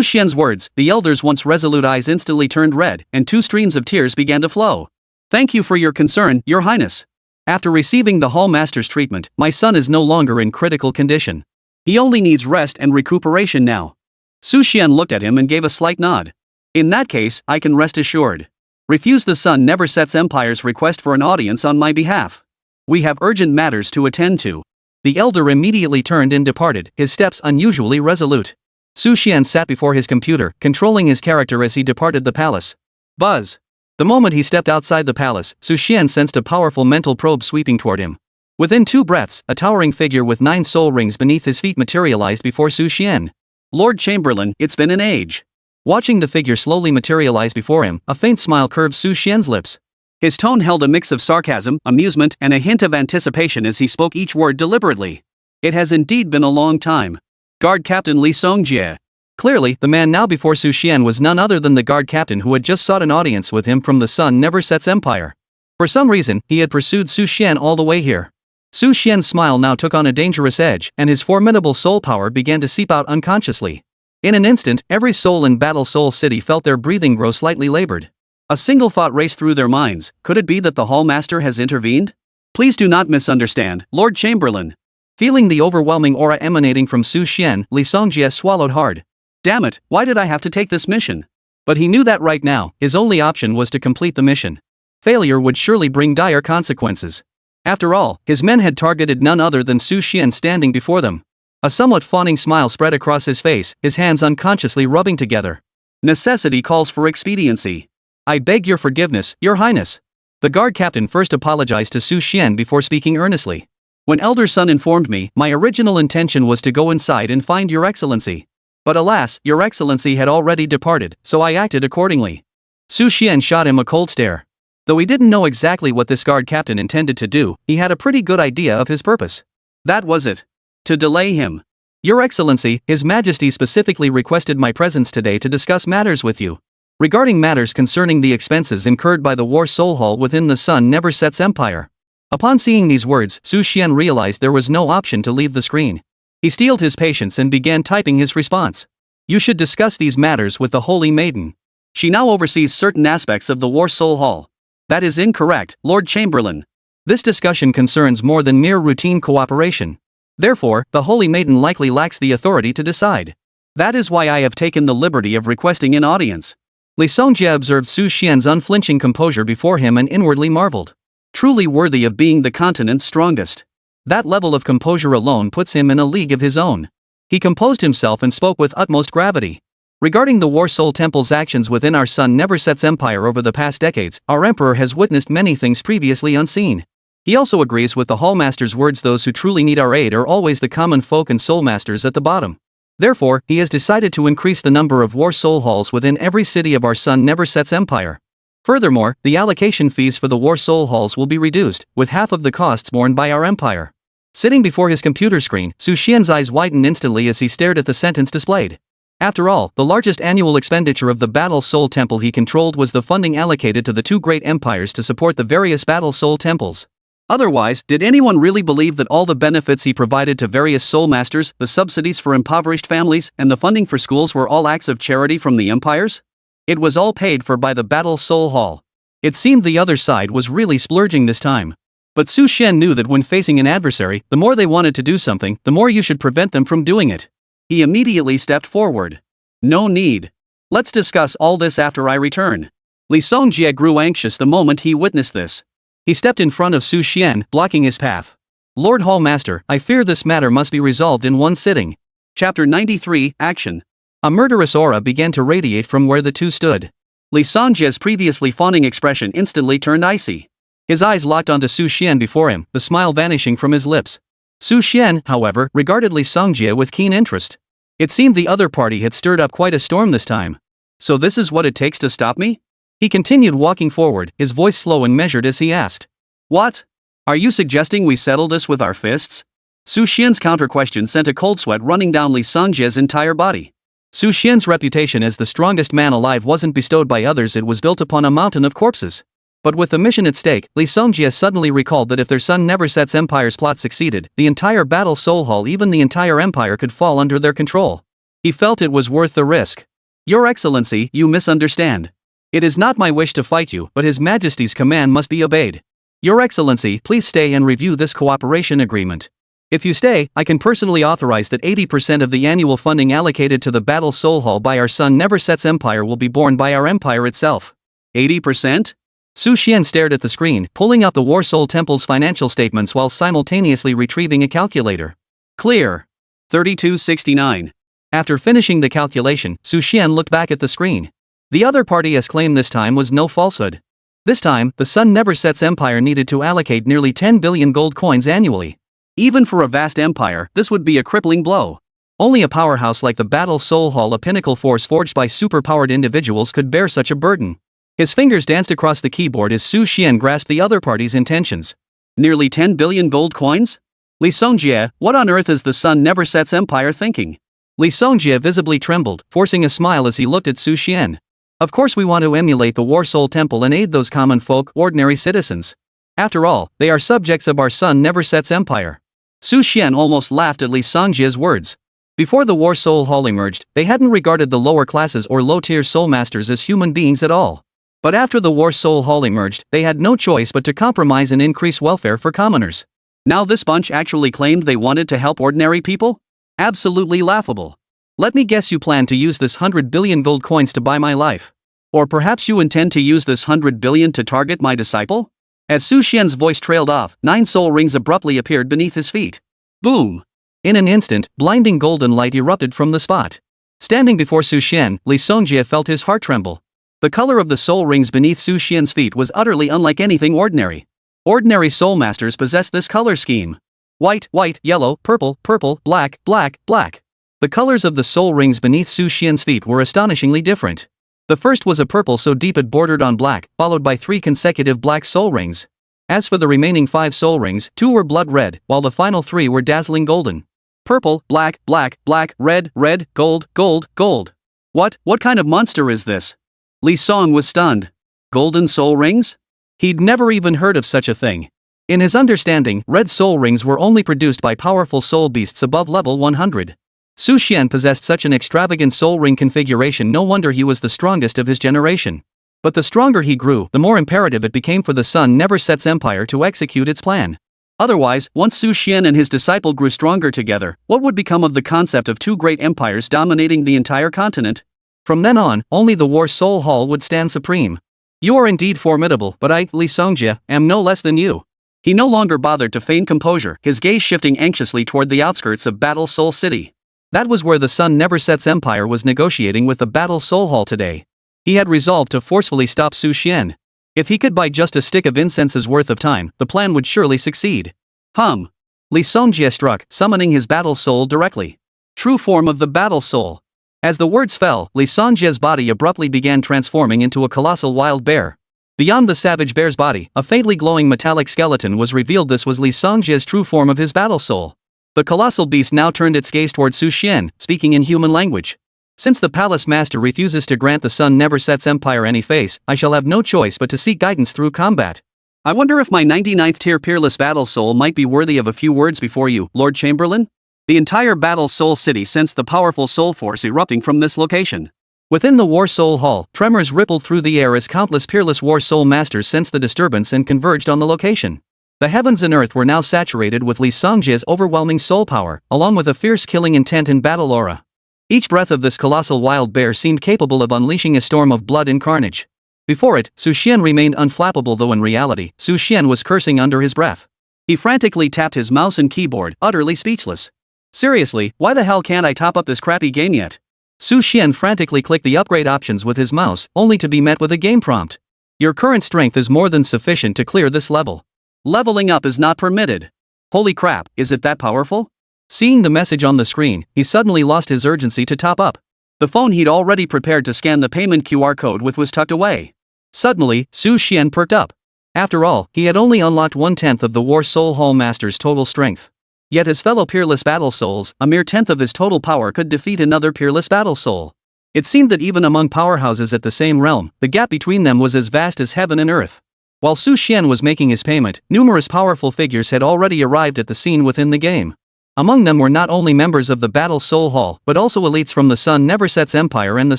B: Xian's words, the elder's once resolute eyes instantly turned red, and 2 streams of tears began to flow. Thank you for your concern, Your Highness. After receiving the Hall Master's treatment, my son is no longer in critical condition. He only needs rest and recuperation now. Su Xian looked at him and gave a slight nod. In that case, I can rest assured. Refuse the Sun Never Sets Empire's request for an audience on my behalf. We have urgent matters to attend to. The elder immediately turned and departed, his steps unusually resolute. Su Xian sat before his computer, controlling his character as he departed the palace. Buzz. The moment he stepped outside the palace, Su Xian sensed a powerful mental probe sweeping toward him. Within 2 breaths, a towering figure with 9 soul rings beneath his feet materialized before Su Xian. Lord Chamberlain, it's been an age. Watching the figure slowly materialize before him, a faint smile curved Su Xian's lips. His tone held a mix of sarcasm, amusement, and a hint of anticipation as he spoke each word deliberately. It has indeed been a long time. Guard Captain Li Songjie. Clearly, the man now before Su Xian was none other than the guard captain who had just sought an audience with him from the Sun Never Sets Empire. For some reason, he had pursued Su Xian all the way here. Su Xian's smile now took on a dangerous edge, and his formidable soul power began to seep out unconsciously. In an instant, every soul in Battle Soul City felt their breathing grow slightly labored. A single thought raced through their minds: could it be that the Hall Master has intervened? Please do not misunderstand, Lord Chamberlain. Feeling the overwhelming aura emanating from Su Xian, Li Songjie swallowed hard. Damn it, why did I have to take this mission? But he knew that right now, his only option was to complete the mission. Failure would surely bring dire consequences. After all, his men had targeted none other than Su Xian standing before them. A somewhat fawning smile spread across his face, his hands unconsciously rubbing together. Necessity calls for expediency. I beg your forgiveness, Your Highness. The guard captain first apologized to Su Xian before speaking earnestly. When Elder Sun informed me, my original intention was to go inside and find Your Excellency. But alas, Your Excellency had already departed, so I acted accordingly. Su Xian shot him a cold stare. Though he didn't know exactly what this guard captain intended to do, he had a pretty good idea of his purpose. That was it. To delay him. Your Excellency, His Majesty specifically requested my presence today to discuss matters with you. Regarding matters concerning the expenses incurred by the War Soul Hall within the Sun Never Sets Empire. Upon seeing these words, Su Xian realized there was no option to leave the screen. He steeled his patience and began typing his response. You should discuss these matters with the Holy Maiden. She now oversees certain aspects of the War Soul Hall. That is incorrect, Lord Chamberlain. This discussion concerns more than mere routine cooperation. Therefore, the Holy Maiden likely lacks the authority to decide. That is why I have taken the liberty of requesting an audience. Li Songjie observed Su Xian's unflinching composure before him and inwardly marveled. Truly worthy of being the continent's strongest. That level of composure alone puts him in a league of his own. He composed himself and spoke with utmost gravity. Regarding the War Soul Temple's actions within our Sun Never Sets Empire over the past decades, our Emperor has witnessed many things previously unseen. He also agrees with the Hall Master's words: those who truly need our aid are always the common folk and soul masters at the bottom. Therefore, he has decided to increase the number of War Soul Halls within every city of our Sun Never Sets Empire. Furthermore, the allocation fees for the War Soul Halls will be reduced, with half of the costs borne by our Empire. Sitting before his computer screen, Su Xian's eyes widened instantly as he stared at the sentence displayed. After all, the largest annual expenditure of the Battle Soul Temple he controlled was the funding allocated to the 2 great empires to support the various Battle Soul Temples. Otherwise, did anyone really believe that all the benefits he provided to various soul masters, the subsidies for impoverished families, and the funding for schools were all acts of charity from the empires? It was all paid for by the Battle Soul Hall. It seemed the other side was really splurging this time. But Su Xian knew that when facing an adversary, the more they wanted to do something, the more you should prevent them from doing it. He immediately stepped forward. No need. Let's discuss all this after I return. Li Songjie grew anxious the moment he witnessed this. He stepped in front of Su Xian, blocking his path. Lord Hall Master, I fear this matter must be resolved in one sitting. Chapter 93, Action. A murderous aura began to radiate from where the two stood. Li Songjie's previously fawning expression instantly turned icy. His eyes locked onto Su Xian before him, the smile vanishing from his lips. Su Xian, however, regarded Li Songjie with keen interest. It seemed the other party had stirred up quite a storm this time. So this is what it takes to stop me? He continued walking forward, his voice slow and measured as he asked. What? Are you suggesting we settle this with our fists? Su Xian's counter-question sent a cold sweat running down Li Songjie's entire body. Su Xian's reputation as the strongest man alive wasn't bestowed by others, it was built upon a mountain of corpses. But with the mission at stake, Lee Songjie suddenly recalled that if their Sun Never Sets Empire's plot succeeded, the entire Battle Soul Hall, even the entire empire, could fall under their control. He felt it was worth the risk. Your Excellency, you misunderstand. It is not my wish to fight you, but His Majesty's command must be obeyed. Your Excellency, please stay and review this cooperation agreement. If you stay, I can personally authorize that 80% of the annual funding allocated to the Battle Soul Hall by our Sun Never Sets Empire will be borne by our empire itself. 80%? Su Xian stared at the screen, pulling up the War Soul Temple's financial statements while simultaneously retrieving a calculator. Clear. 3269. After finishing the calculation, Su Xian looked back at the screen. The other party's claim this time was no falsehood. This time, the Sun Never Sets Empire needed to allocate nearly 10 billion gold coins annually. Even for a vast empire, this would be a crippling blow. Only a powerhouse like the Battle Soul Hall, a pinnacle force forged by superpowered individuals, could bear such a burden. His fingers danced across the keyboard as Su Xian grasped the other party's intentions. Nearly 10 billion gold coins? Lee Songjie, what on earth is the Sun Never Sets Empire thinking? Lee Songjie visibly trembled, forcing a smile as he looked at Su Xian. Of course we want to emulate the War Soul Temple and aid those common folk, ordinary citizens. After all, they are subjects of our Sun Never Sets Empire. Su Xian almost laughed at Lee Songjie's words. Before the War Soul Hall emerged, they hadn't regarded the lower classes or low-tier soul masters as human beings at all. But after the War Soul Hall emerged, they had no choice but to compromise and increase welfare for commoners. Now this bunch actually claimed they wanted to help ordinary people? Absolutely laughable. Let me guess, you plan to use this 100 billion gold coins to buy my life. Or perhaps you intend to use this 100 billion to target my disciple? As Su Xian's voice trailed off, 9 soul rings abruptly appeared beneath his feet. Boom! In an instant, blinding golden light erupted from the spot. Standing before Su Xian, Lee Songjie felt his heart tremble. The color of the soul rings beneath Su Xian's feet was utterly unlike anything ordinary. Ordinary soul masters possessed this color scheme. White, white, yellow, purple, purple, black, black, black. The colors of the soul rings beneath Su Xian's feet were astonishingly different. The first was a purple so deep it bordered on black, followed by 3 consecutive black soul rings. As for the remaining 5 soul rings, 2 were blood red, while the final 3 were dazzling golden. Purple, black, black, black, red, red, gold, gold, gold. What kind of monster is this? Li Song was stunned. Golden soul rings? He'd never even heard of such a thing. In his understanding, red soul rings were only produced by powerful soul beasts above level 100. Su Xian possessed such an extravagant soul ring configuration, no wonder he was the strongest of his generation. But the stronger he grew, the more imperative it became for the Sun Never Sets Empire to execute its plan. Otherwise, once Su Xian and his disciple grew stronger together, what would become of the concept of 2 great empires dominating the entire continent? From then on, only the War Soul Hall would stand supreme. You are indeed formidable, but I, Lee Songjie, am no less than you. He no longer bothered to feign composure, his gaze shifting anxiously toward the outskirts of Battle Soul City. That was where the Sun Never Sets Empire was negotiating with the Battle Soul Hall today. He had resolved to forcefully stop Su Xian. If he could buy just a stick of incense's worth of time, the plan would surely succeed. Lee Songjie struck, summoning his battle soul directly. True form of the battle soul. As the words fell, Lee Songjie's body abruptly began transforming into a colossal wild bear. Beyond the savage bear's body, a faintly glowing metallic skeleton was revealed. This was Lee Songjie's true form of his battle soul. The colossal beast now turned its gaze toward Su Xian, speaking in human language. Since the palace master refuses to grant the Sun Never Sets Empire any face, I shall have no choice but to seek guidance through combat. I wonder if my 99th tier peerless battle soul might be worthy of a few words before you, Lord Chamberlain? The entire Battle Soul City sensed the powerful soul force erupting from this location. Within the War Soul Hall, tremors rippled through the air as countless peerless War Soul Masters sensed the disturbance and converged on the location. The heavens and earth were now saturated with Lee Songjie's overwhelming soul power, along with a fierce killing intent and battle aura. Each breath of this colossal wild bear seemed capable of unleashing a storm of blood and carnage. Before it, Su Xian remained unflappable, though in reality, Su Xian was cursing under his breath. He frantically tapped his mouse and keyboard, utterly speechless. Seriously, why the hell can't I top up this crappy game yet? Su Xian frantically clicked the upgrade options with his mouse, only to be met with a game prompt. Your current strength is more than sufficient to clear this level. Leveling up is not permitted. Holy crap, is it that powerful? Seeing the message on the screen, he suddenly lost his urgency to top up. The phone he'd already prepared to scan the payment QR code with was tucked away. Suddenly, Su Xian perked up. After all, he had only unlocked 1/10 of the War Soul Hall Master's total strength. Yet his fellow peerless battle souls, a mere 10th of his total power, could defeat another peerless battle soul. It seemed that even among powerhouses at the same realm, the gap between them was as vast as heaven and earth. While Su Xian was making his payment, numerous powerful figures had already arrived at the scene within the game. Among them were not only members of the Battle Soul Hall but also elites from the Sun Never Sets Empire and the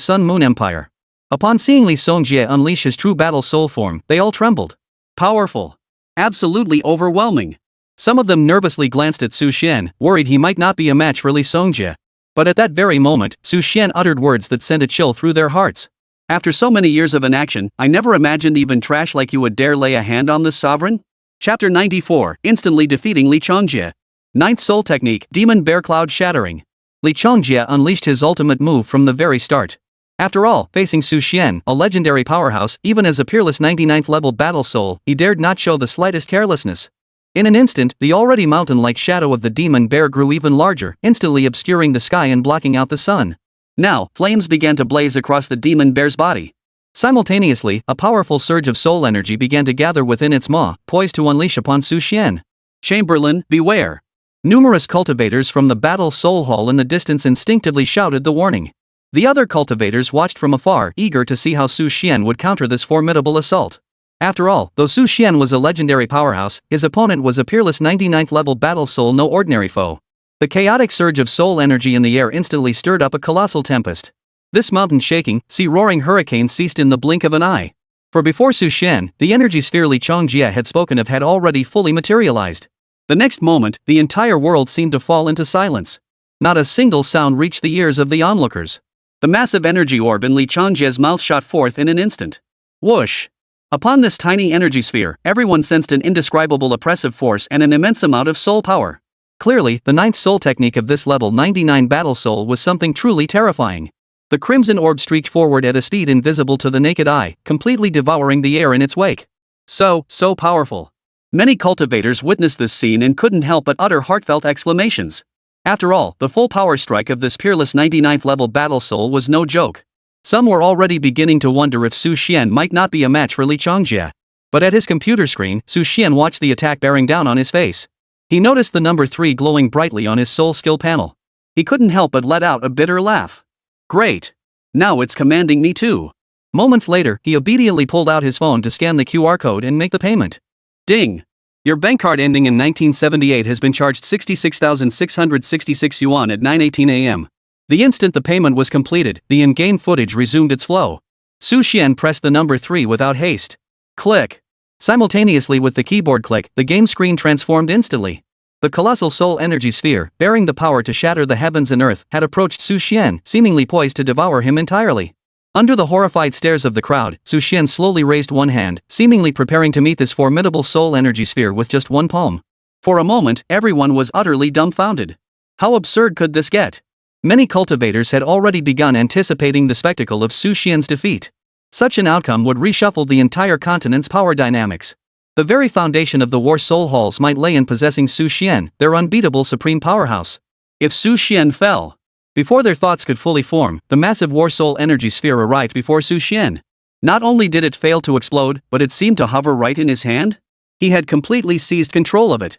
B: Sun Moon Empire. Upon seeing Li Songjie unleash his true battle soul form, they all trembled. Powerful. Absolutely overwhelming. Some of them nervously glanced at Su Xian, worried he might not be a match for Li Songjie. But at that very moment, Su Xian uttered words that sent a chill through their hearts. After so many years of inaction, I never imagined even trash like you would dare lay a hand on this sovereign? Chapter 94, instantly defeating Li Songjie. Ninth Soul Technique, Demon Bear Cloud Shattering. Li Songjie unleashed his ultimate move from the very start. After all, facing Su Xian, a legendary powerhouse, even as a peerless 99th level battle soul, he dared not show the slightest carelessness. In an instant, the already mountain-like shadow of the demon bear grew even larger, instantly obscuring the sky and blocking out the sun. Now, flames began to blaze across the demon bear's body. Simultaneously, a powerful surge of soul energy began to gather within its maw, poised to unleash upon Su Xian. Chamberlain, beware! Numerous cultivators from the Battle Soul Hall in the distance instinctively shouted the warning. The other cultivators watched from afar, eager to see how Su Xian would counter this formidable assault. After all, though Su Xian was a legendary powerhouse, his opponent was a peerless 99th level battle soul, no ordinary foe. The chaotic surge of soul energy in the air instantly stirred up a colossal tempest. This mountain-shaking, sea-roaring hurricane ceased in the blink of an eye. For before Su Xian, the energy sphere Li Songjie had spoken of had already fully materialized. The next moment, the entire world seemed to fall into silence. Not a single sound reached the ears of the onlookers. The massive energy orb in Li Songjie's mouth shot forth in an instant. Whoosh! Upon this tiny energy sphere, everyone sensed an indescribable oppressive force and an immense amount of soul power. Clearly, the ninth soul technique of this level 99 battle soul was something truly terrifying. The crimson orb streaked forward at a speed invisible to the naked eye, completely devouring the air in its wake. So powerful. Many cultivators witnessed this scene and couldn't help but utter heartfelt exclamations. After all, the full power strike of this peerless 99th level battle soul was no joke. Some were already beginning to wonder if Su Xian might not be a match for Li Songjie. But at his computer screen, Su Xian watched the attack bearing down on his face. He noticed the number 3 glowing brightly on his soul skill panel. He couldn't help but let out a bitter laugh. Great! Now it's commanding me too. Moments later, he obediently pulled out his phone to scan the QR code and make the payment. Ding! Your bank card ending in 1978 has been charged 66,666 yuan at 9:18 a.m. The instant the payment was completed, the in-game footage resumed its flow. Su Xian pressed the number 3 without haste. Click! Simultaneously with the keyboard click, the game screen transformed instantly. The colossal soul energy sphere, bearing the power to shatter the heavens and earth, had approached Su Xian, seemingly poised to devour him entirely. Under the horrified stares of the crowd, Su Xian slowly raised one hand, seemingly preparing to meet this formidable soul energy sphere with just one palm. For a moment, everyone was utterly dumbfounded. How absurd could this get? Many cultivators had already begun anticipating the spectacle of Su Xian's defeat. Such an outcome would reshuffle the entire continent's power dynamics. The very foundation of the War Soul Halls might lay in possessing Su Xian, their unbeatable supreme powerhouse. If Su Xian fell, before their thoughts could fully form, the massive War Soul energy sphere arrived before Su Xian. Not only did it fail to explode, but it seemed to hover right in his hand. He had completely seized control of it.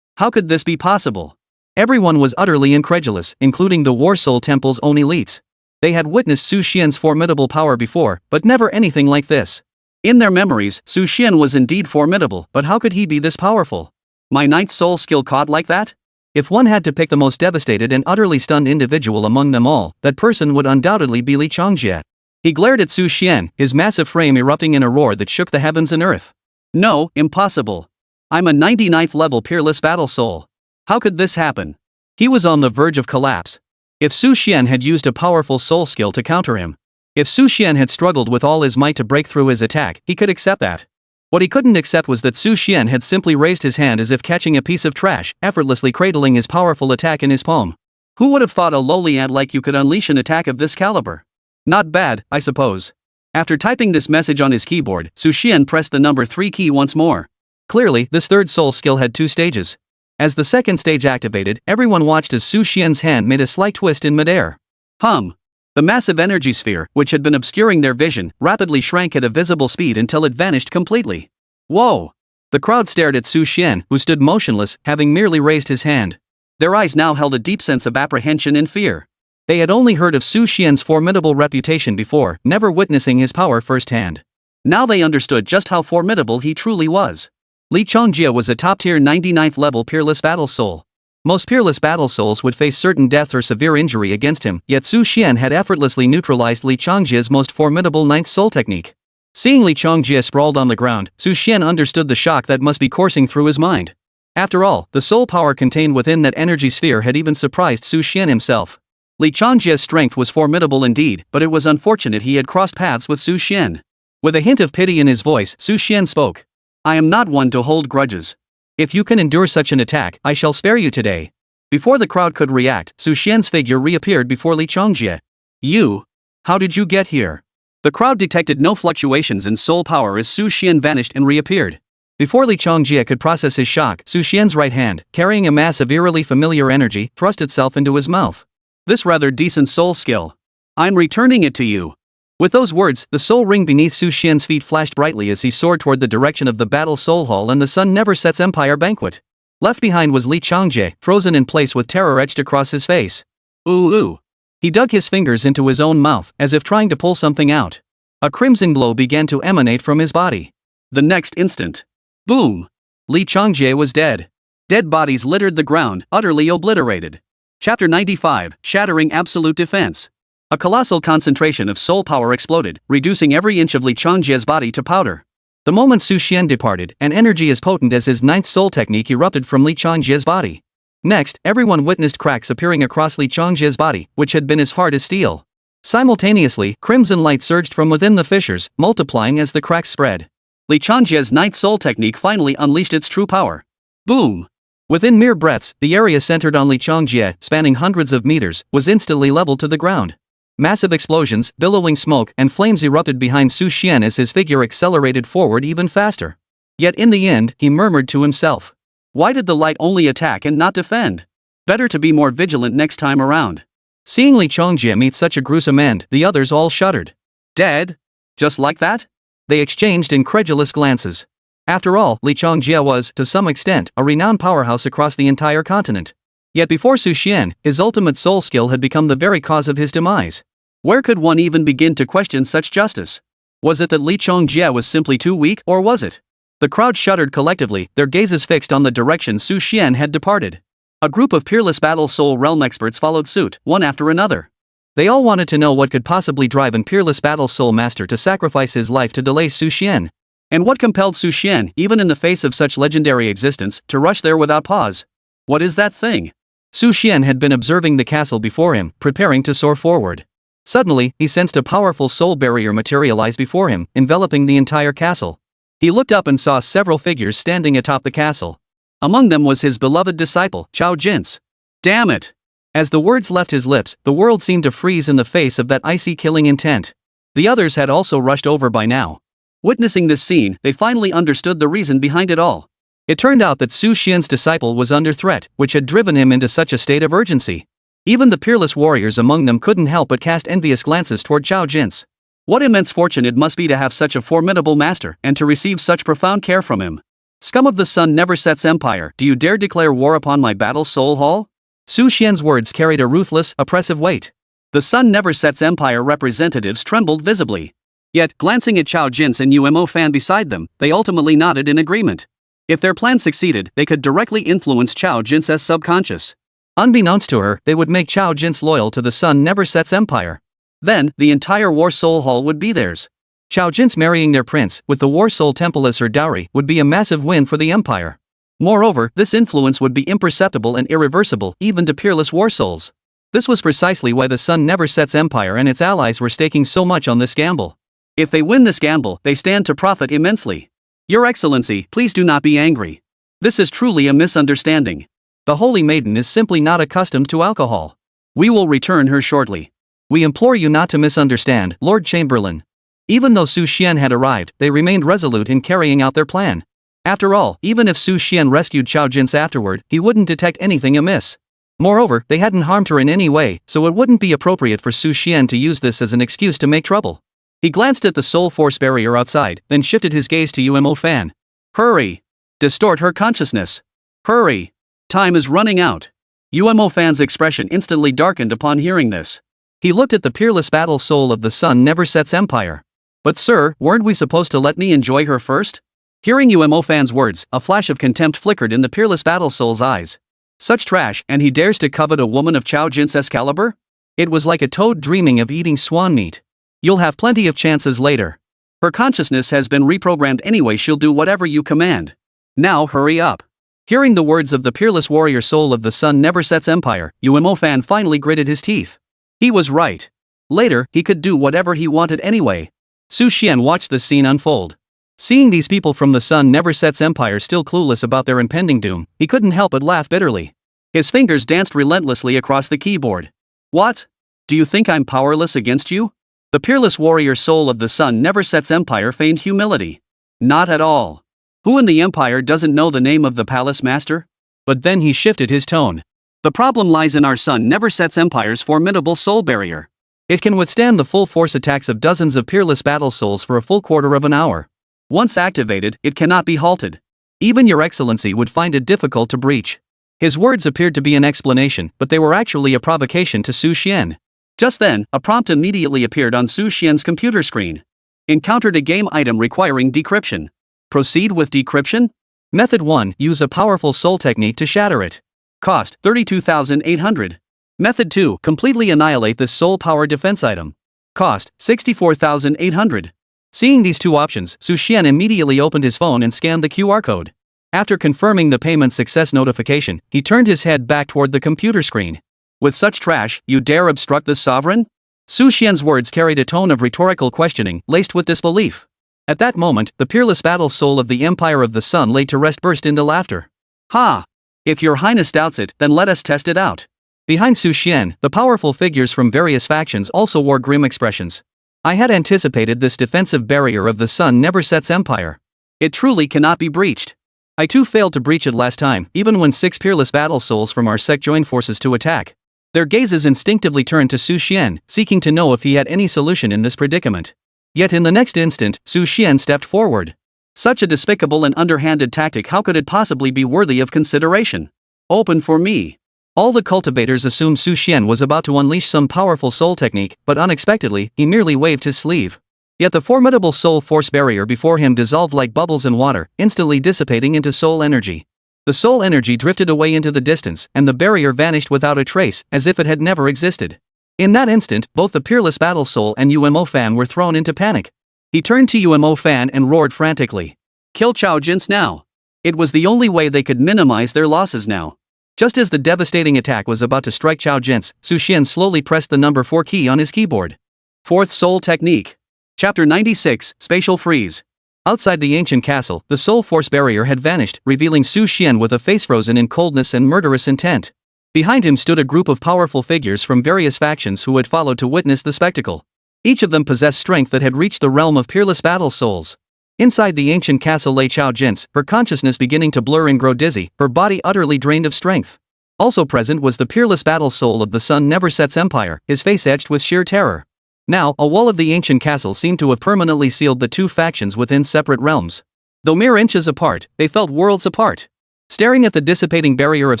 B: How could this be possible? Everyone was utterly incredulous, including the War Soul Temple's own elites. They had witnessed Su Xian's formidable power before, but never anything like this. In their memories, Su Xian was indeed formidable, but how could he be this powerful? My ninth soul skill caught like that? If one had to pick the most devastated and utterly stunned individual among them all, that person would undoubtedly be Li Songjie. He glared at Su Xian, his massive frame erupting in a roar that shook the heavens and earth. No, impossible. I'm a 99th level peerless battle soul. How could this happen? He was on the verge of collapse. If Su Xian had used a powerful soul skill to counter him, if Su Xian had struggled with all his might to break through his attack, he could accept that. What he couldn't accept was that Su Xian had simply raised his hand as if catching a piece of trash, effortlessly cradling his powerful attack in his palm. Who would have thought a lowly ant like you could unleash an attack of this caliber? Not bad, I suppose. After typing this message on his keyboard, Su Xian pressed the number 3 key once more. Clearly, this third soul skill had 2 stages. As the second stage activated, everyone watched as Su Xian's hand made a slight twist in midair. The massive energy sphere, which had been obscuring their vision, rapidly shrank at a visible speed until it vanished completely. Whoa! The crowd stared at Su Xian, who stood motionless, having merely raised his hand. Their eyes now held a deep sense of apprehension and fear. They had only heard of Su Xian's formidable reputation before, never witnessing his power firsthand. Now they understood just how formidable he truly was. Li Chongjie was a top-tier 99th level peerless battle soul. Most peerless battle souls would face certain death or severe injury against him, yet Su Xian had effortlessly neutralized Li Chongjie's most formidable 9th soul technique. Seeing Li Chongjie sprawled on the ground, Su Xian understood the shock that must be coursing through his mind. After all, the soul power contained within that energy sphere had even surprised Su Xian himself. Li Chongjie's strength was formidable indeed, but it was unfortunate he had crossed paths with Su Xian. With a hint of pity in his voice, Su Xian spoke. I am not one to hold grudges. If you can endure such an attack, I shall spare you today. Before the crowd could react, Su Xian's figure reappeared before Li Chongjie. You? How did you get here? The crowd detected no fluctuations in soul power as Su Xian vanished and reappeared. Before Li Chongjie could process his shock, Su Xian's right hand, carrying a mass of eerily familiar energy, thrust itself into his mouth. This rather decent soul skill. I'm returning it to you. With those words, the soul ring beneath Su Xian's feet flashed brightly as he soared toward the direction of the Battle Soul Hall and the Sun Never Sets Empire banquet. Left behind was Li Chongjie, frozen in place with terror etched across his face. Ooh. He dug his fingers into his own mouth, as if trying to pull something out. A crimson glow began to emanate from his body. The next instant. Boom! Li Chongjie was dead. Dead bodies littered the ground, utterly obliterated. Chapter 95, Shattering Absolute Defense. A colossal concentration of soul power exploded, reducing every inch of Li Chongjie's body to powder. The moment Su Xian departed, an energy as potent as his 9th soul technique erupted from Li Chongjie's body. Next, everyone witnessed cracks appearing across Li Chongjie's body, which had been as hard as steel. Simultaneously, crimson light surged from within the fissures, multiplying as the cracks spread. Li Chongjie's 9th soul technique finally unleashed its true power. Boom! Within mere breaths, the area centered on Li Chongjie, spanning hundreds of meters, was instantly leveled to the ground. Massive explosions, billowing smoke, and flames erupted behind Su Xian as his figure accelerated forward even faster. Yet in the end, he murmured to himself. Why did the light only attack and not defend? Better to be more vigilant next time around. Seeing Li Chongjie meet such a gruesome end, the others all shuddered. Dead? Just like that? They exchanged incredulous glances. After all, Li Chongjie was, to some extent, a renowned powerhouse across the entire continent. Yet before Su Xian, his ultimate soul skill had become the very cause of his demise. Where could one even begin to question such justice? Was it that Li Chongjie was simply too weak, or was it? The crowd shuddered collectively, their gazes fixed on the direction Su Xian had departed. A group of peerless battle soul realm experts followed suit, one after another. They all wanted to know what could possibly drive an peerless battle soul master to sacrifice his life to delay Su Xian. And what compelled Su Xian, even in the face of such legendary existence, to rush there without pause? What is that thing? Su Xian had been observing the castle before him, preparing to soar forward. Suddenly, he sensed a powerful soul barrier materialize before him, enveloping the entire castle. He looked up and saw several figures standing atop the castle. Among them was his beloved disciple, Chao Jin's. Damn it! As the words left his lips, the world seemed to freeze in the face of that icy killing intent. The others had also rushed over by now. Witnessing this scene, they finally understood the reason behind it all. It turned out that Su Xian's disciple was under threat, which had driven him into such a state of urgency. Even the peerless warriors among them couldn't help but cast envious glances toward Chao Jin's. What immense fortune it must be to have such a formidable master, and to receive such profound care from him. Scum of the Sun Never Sets Empire, do you dare declare war upon my battle soul hall? Su Xian's words carried a ruthless, oppressive weight. The Sun Never Sets Empire representatives trembled visibly. Yet, glancing at Chao Jin's and UMO fan beside them, they ultimately nodded in agreement. If their plan succeeded, they could directly influence Chao Jin's subconscious. Unbeknownst to her, they would make Chao Jin's loyal to the Sun Never Sets Empire. Then, the entire War Soul Hall would be theirs. Chao Jin's marrying their prince, with the War Soul Temple as her dowry, would be a massive win for the empire. Moreover, this influence would be imperceptible and irreversible, even to peerless war souls. This was precisely why the Sun Never Sets Empire and its allies were staking so much on this gamble. If they win this gamble, they stand to profit immensely. Your Excellency, please do not be angry. This is truly a misunderstanding. The Holy Maiden is simply not accustomed to alcohol. We will return her shortly. We implore you not to misunderstand, Lord Chamberlain. Even though Su Xian had arrived, they remained resolute in carrying out their plan. After all, even if Su Xian rescued Chao Jin's afterward, he wouldn't detect anything amiss. Moreover, they hadn't harmed her in any way, so it wouldn't be appropriate for Su Xian to use this as an excuse to make trouble. He glanced at the soul force barrier outside, then shifted his gaze to UMO Fan. Hurry! Distort her consciousness. Hurry! Time is running out. UMO Fan's expression instantly darkened upon hearing this. He looked at the peerless battle soul of the Sun Never Sets Empire. But sir, weren't we supposed to let me enjoy her first? Hearing UMO Fan's words, a flash of contempt flickered in the peerless battle soul's eyes. Such trash, and he dares to covet a woman of Chao Jin's caliber? It was like a toad dreaming of eating swan meat. You'll have plenty of chances later. Her consciousness has been reprogrammed anyway, she'll do whatever you command. Now hurry up. Hearing the words of the peerless warrior soul of the Sun Never Sets Empire, UMO Fan finally gritted his teeth. He was right. Later, he could do whatever he wanted anyway. Su Xian watched the scene unfold. Seeing these people from the Sun Never Sets Empire still clueless about their impending doom, he couldn't help but laugh bitterly. His fingers danced relentlessly across the keyboard. What? Do you think I'm powerless against you? The peerless warrior soul of the Sun Never Sets Empire feigned humility. Not at all. Who in the Empire doesn't know the name of the Palace Master? But then he shifted his tone. The problem lies in our Sun Never Sets Empire's formidable soul barrier. It can withstand the full force attacks of dozens of peerless battle souls for a full quarter of an hour. Once activated, it cannot be halted. Even your excellency would find it difficult to breach. His words appeared to be an explanation, but they were actually a provocation to Su Xian. Just then, a prompt immediately appeared on Su Xian's computer screen. Encountered a game item requiring decryption. Proceed with decryption? Method 1. Use a powerful soul technique to shatter it. Cost 32,800. Method 2. Completely annihilate this soul power defense item. Cost 64,800. Seeing these two options, Su Xian immediately opened his phone and scanned the QR code. After confirming the payment success notification, he turned his head back toward the computer screen. With such trash, you dare obstruct the sovereign? Su Xian's words carried a tone of rhetorical questioning, laced with disbelief. At that moment, the peerless battle soul of the Empire of the Sun laid to rest burst into laughter. Ha! If your highness doubts it, then let us test it out. Behind Su Xian, the powerful figures from various factions also wore grim expressions. I had anticipated this defensive barrier of the Sun Never Sets Empire. It truly cannot be breached. I too failed to breach it last time, even when 6 peerless battle souls from our sect joined forces to attack. Their gazes instinctively turned to Su Xian, seeking to know if he had any solution in this predicament. Yet in the next instant, Su Xian stepped forward. Such a despicable and underhanded tactic, how could it possibly be worthy of consideration? Open for me. All the cultivators assumed Su Xian was about to unleash some powerful soul technique, but unexpectedly, he merely waved his sleeve. Yet the formidable soul force barrier before him dissolved like bubbles in water, instantly dissipating into soul energy. The soul energy drifted away into the distance, and the barrier vanished without a trace, as if it had never existed. In that instant, both the peerless battle soul and UMO Fan were thrown into panic. He turned to UMO Fan and roared frantically. Kill Chao Jin's now. It was the only way they could minimize their losses now. Just as the devastating attack was about to strike Chao Jin's, Su Xian slowly pressed the number 4 key on his keyboard. Fourth Soul Technique. Chapter 96, Spatial Freeze. Outside the ancient castle, the soul force barrier had vanished, revealing Su Xian with a face frozen in coldness and murderous intent. Behind him stood a group of powerful figures from various factions who had followed to witness the spectacle. Each of them possessed strength that had reached the realm of peerless battle souls. Inside the ancient castle lay Chao Jin's, her consciousness beginning to blur and grow dizzy, her body utterly drained of strength. Also present was the peerless battle soul of the Sun Never Sets Empire, his face etched with sheer terror. Now, a wall of the ancient castle seemed to have permanently sealed the two factions within separate realms. Though mere inches apart, they felt worlds apart. Staring at the dissipating barrier of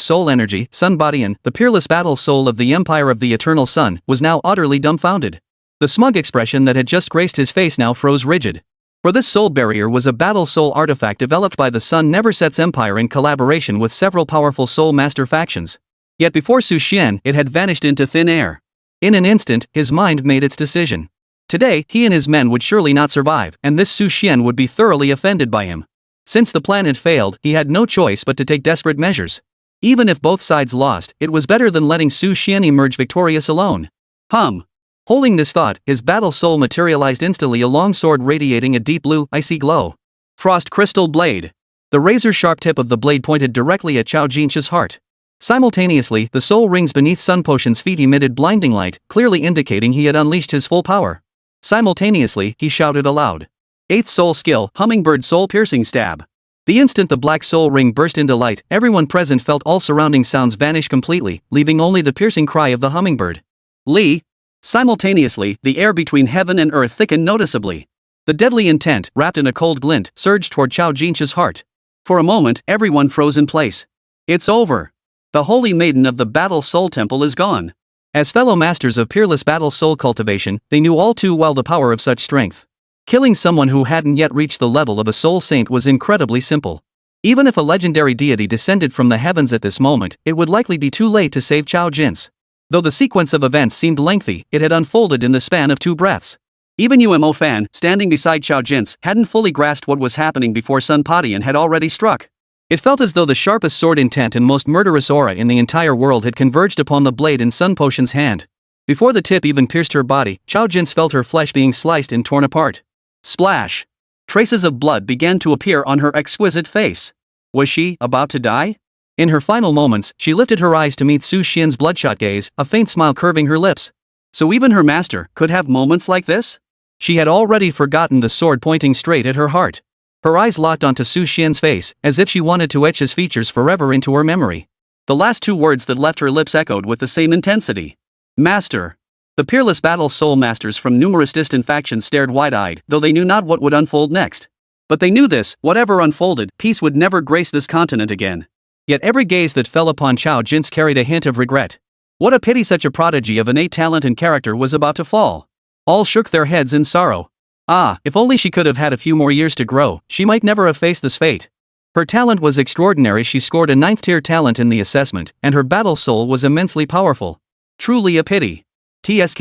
B: soul energy, Sun Badian, the peerless battle soul of the Empire of the Eternal Sun, was now utterly dumbfounded. The smug expression that had just graced his face now froze rigid. For this soul barrier was a battle soul artifact developed by the Sun Never Sets Empire in collaboration with several powerful soul master factions. Yet before Su Xian, it had vanished into thin air. In an instant, his mind made its decision. Today, he and his men would surely not survive, and this Su Xian would be thoroughly offended by him. Since the plan had failed, he had no choice but to take desperate measures. Even if both sides lost, it was better than letting Su Xian emerge victorious alone. Holding this thought, his battle soul materialized instantly, a long sword radiating a deep blue, icy glow. Frost Crystal Blade. The razor-sharp tip of the blade pointed directly at Chao Jin's heart. Simultaneously, the soul rings beneath Sun Potion's feet emitted blinding light, clearly indicating he had unleashed his full power. Simultaneously, he shouted aloud. 8th soul skill, Hummingbird Soul Piercing Stab. The instant the black soul ring burst into light, everyone present felt all surrounding sounds vanish completely, leaving only the piercing cry of the hummingbird. Li. Simultaneously, the air between heaven and earth thickened noticeably. The deadly intent, wrapped in a cold glint, surged toward Chao Jin's heart. For a moment, everyone froze in place. It's over. The holy maiden of the Battle Soul Temple is gone. As fellow masters of peerless battle soul cultivation, they knew all too well the power of such strength. Killing someone who hadn't yet reached the level of a soul saint was incredibly simple. Even if a legendary deity descended from the heavens at this moment, it would likely be too late to save Chao Jin's. Though the sequence of events seemed lengthy, it had unfolded in the span of 2 breaths. Even UMO Fan, standing beside Chao Jin's, hadn't fully grasped what was happening before Sun Padian had already struck. It felt as though the sharpest sword intent and most murderous aura in the entire world had converged upon the blade in Sun Potion's hand. Before the tip even pierced her body, Chao Jin's felt her flesh being sliced and torn apart. Splash! Traces of blood began to appear on her exquisite face. Was she about to die? In her final moments, she lifted her eyes to meet Su Xian's bloodshot gaze, a faint smile curving her lips. So even her master could have moments like this? She had already forgotten the sword pointing straight at her heart. Her eyes locked onto Su Xian's face, as if she wanted to etch his features forever into her memory. The last 2 words that left her lips echoed with the same intensity. Master. The peerless battle soul masters from numerous distant factions stared wide-eyed, though they knew not what would unfold next. But they knew this, whatever unfolded, peace would never grace this continent again. Yet every gaze that fell upon Chao Jin's carried a hint of regret. What a pity such a prodigy of innate talent and character was about to fall. All shook their heads in sorrow. Ah, if only she could have had a few more years to grow, she might never have faced this fate. Her talent was extraordinary. She scored a 9th-tier talent in the assessment, and her battle soul was immensely powerful. Truly a pity. TSK.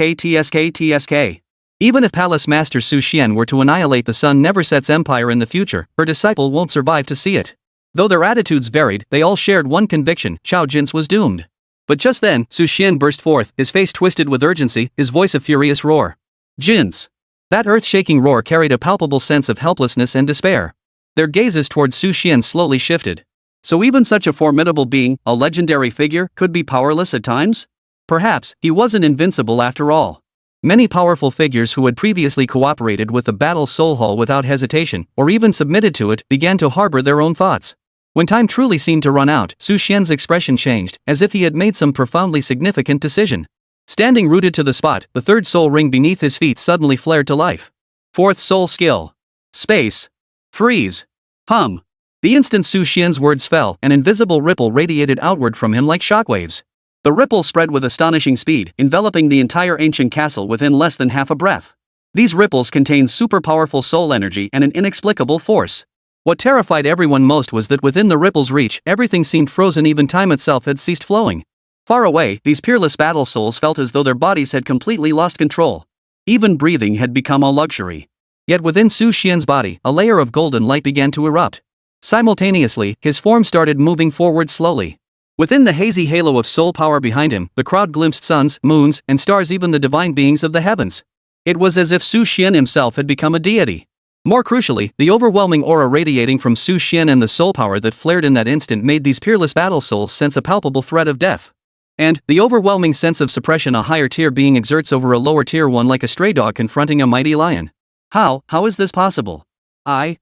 B: Even if Palace Master Su Xian were to annihilate the Sun Never Sets Empire in the future, her disciple won't survive to see it. Though their attitudes varied, they all shared one conviction: Chao Jin's was doomed. But just then, Su Xian burst forth, his face twisted with urgency, his voice a furious roar. Jin's. That earth-shaking roar carried a palpable sense of helplessness and despair. Their gazes towards Su Xian slowly shifted. So even such a formidable being, a legendary figure, could be powerless at times? Perhaps, he wasn't invincible after all. Many powerful figures who had previously cooperated with the Battle Soul Hall without hesitation, or even submitted to it, began to harbor their own thoughts. When time truly seemed to run out, Su Xian's expression changed, as if he had made some profoundly significant decision. Standing rooted to the spot, the 3rd soul ring beneath his feet suddenly flared to life. 4th soul skill. Space. Freeze. Hum. The instant Su Xian's words fell, an invisible ripple radiated outward from him like shockwaves. The ripple spread with astonishing speed, enveloping the entire ancient castle within less than half a breath. These ripples contained super-powerful soul energy and an inexplicable force. What terrified everyone most was that within the ripple's reach, everything seemed frozen. Even time itself had ceased flowing. Far away, these peerless battle souls felt as though their bodies had completely lost control. Even breathing had become a luxury. Yet within Su Xian's body, a layer of golden light began to erupt. Simultaneously, his form started moving forward slowly. Within the hazy halo of soul power behind him, the crowd glimpsed suns, moons, and stars, even the divine beings of the heavens. It was as if Su Xian himself had become a deity. More crucially, the overwhelming aura radiating from Su Xian and the soul power that flared in that instant made these peerless battle souls sense a palpable threat of death. And the overwhelming sense of suppression a higher tier being exerts over a lower tier one, like a stray dog confronting a mighty lion. How is this possible? I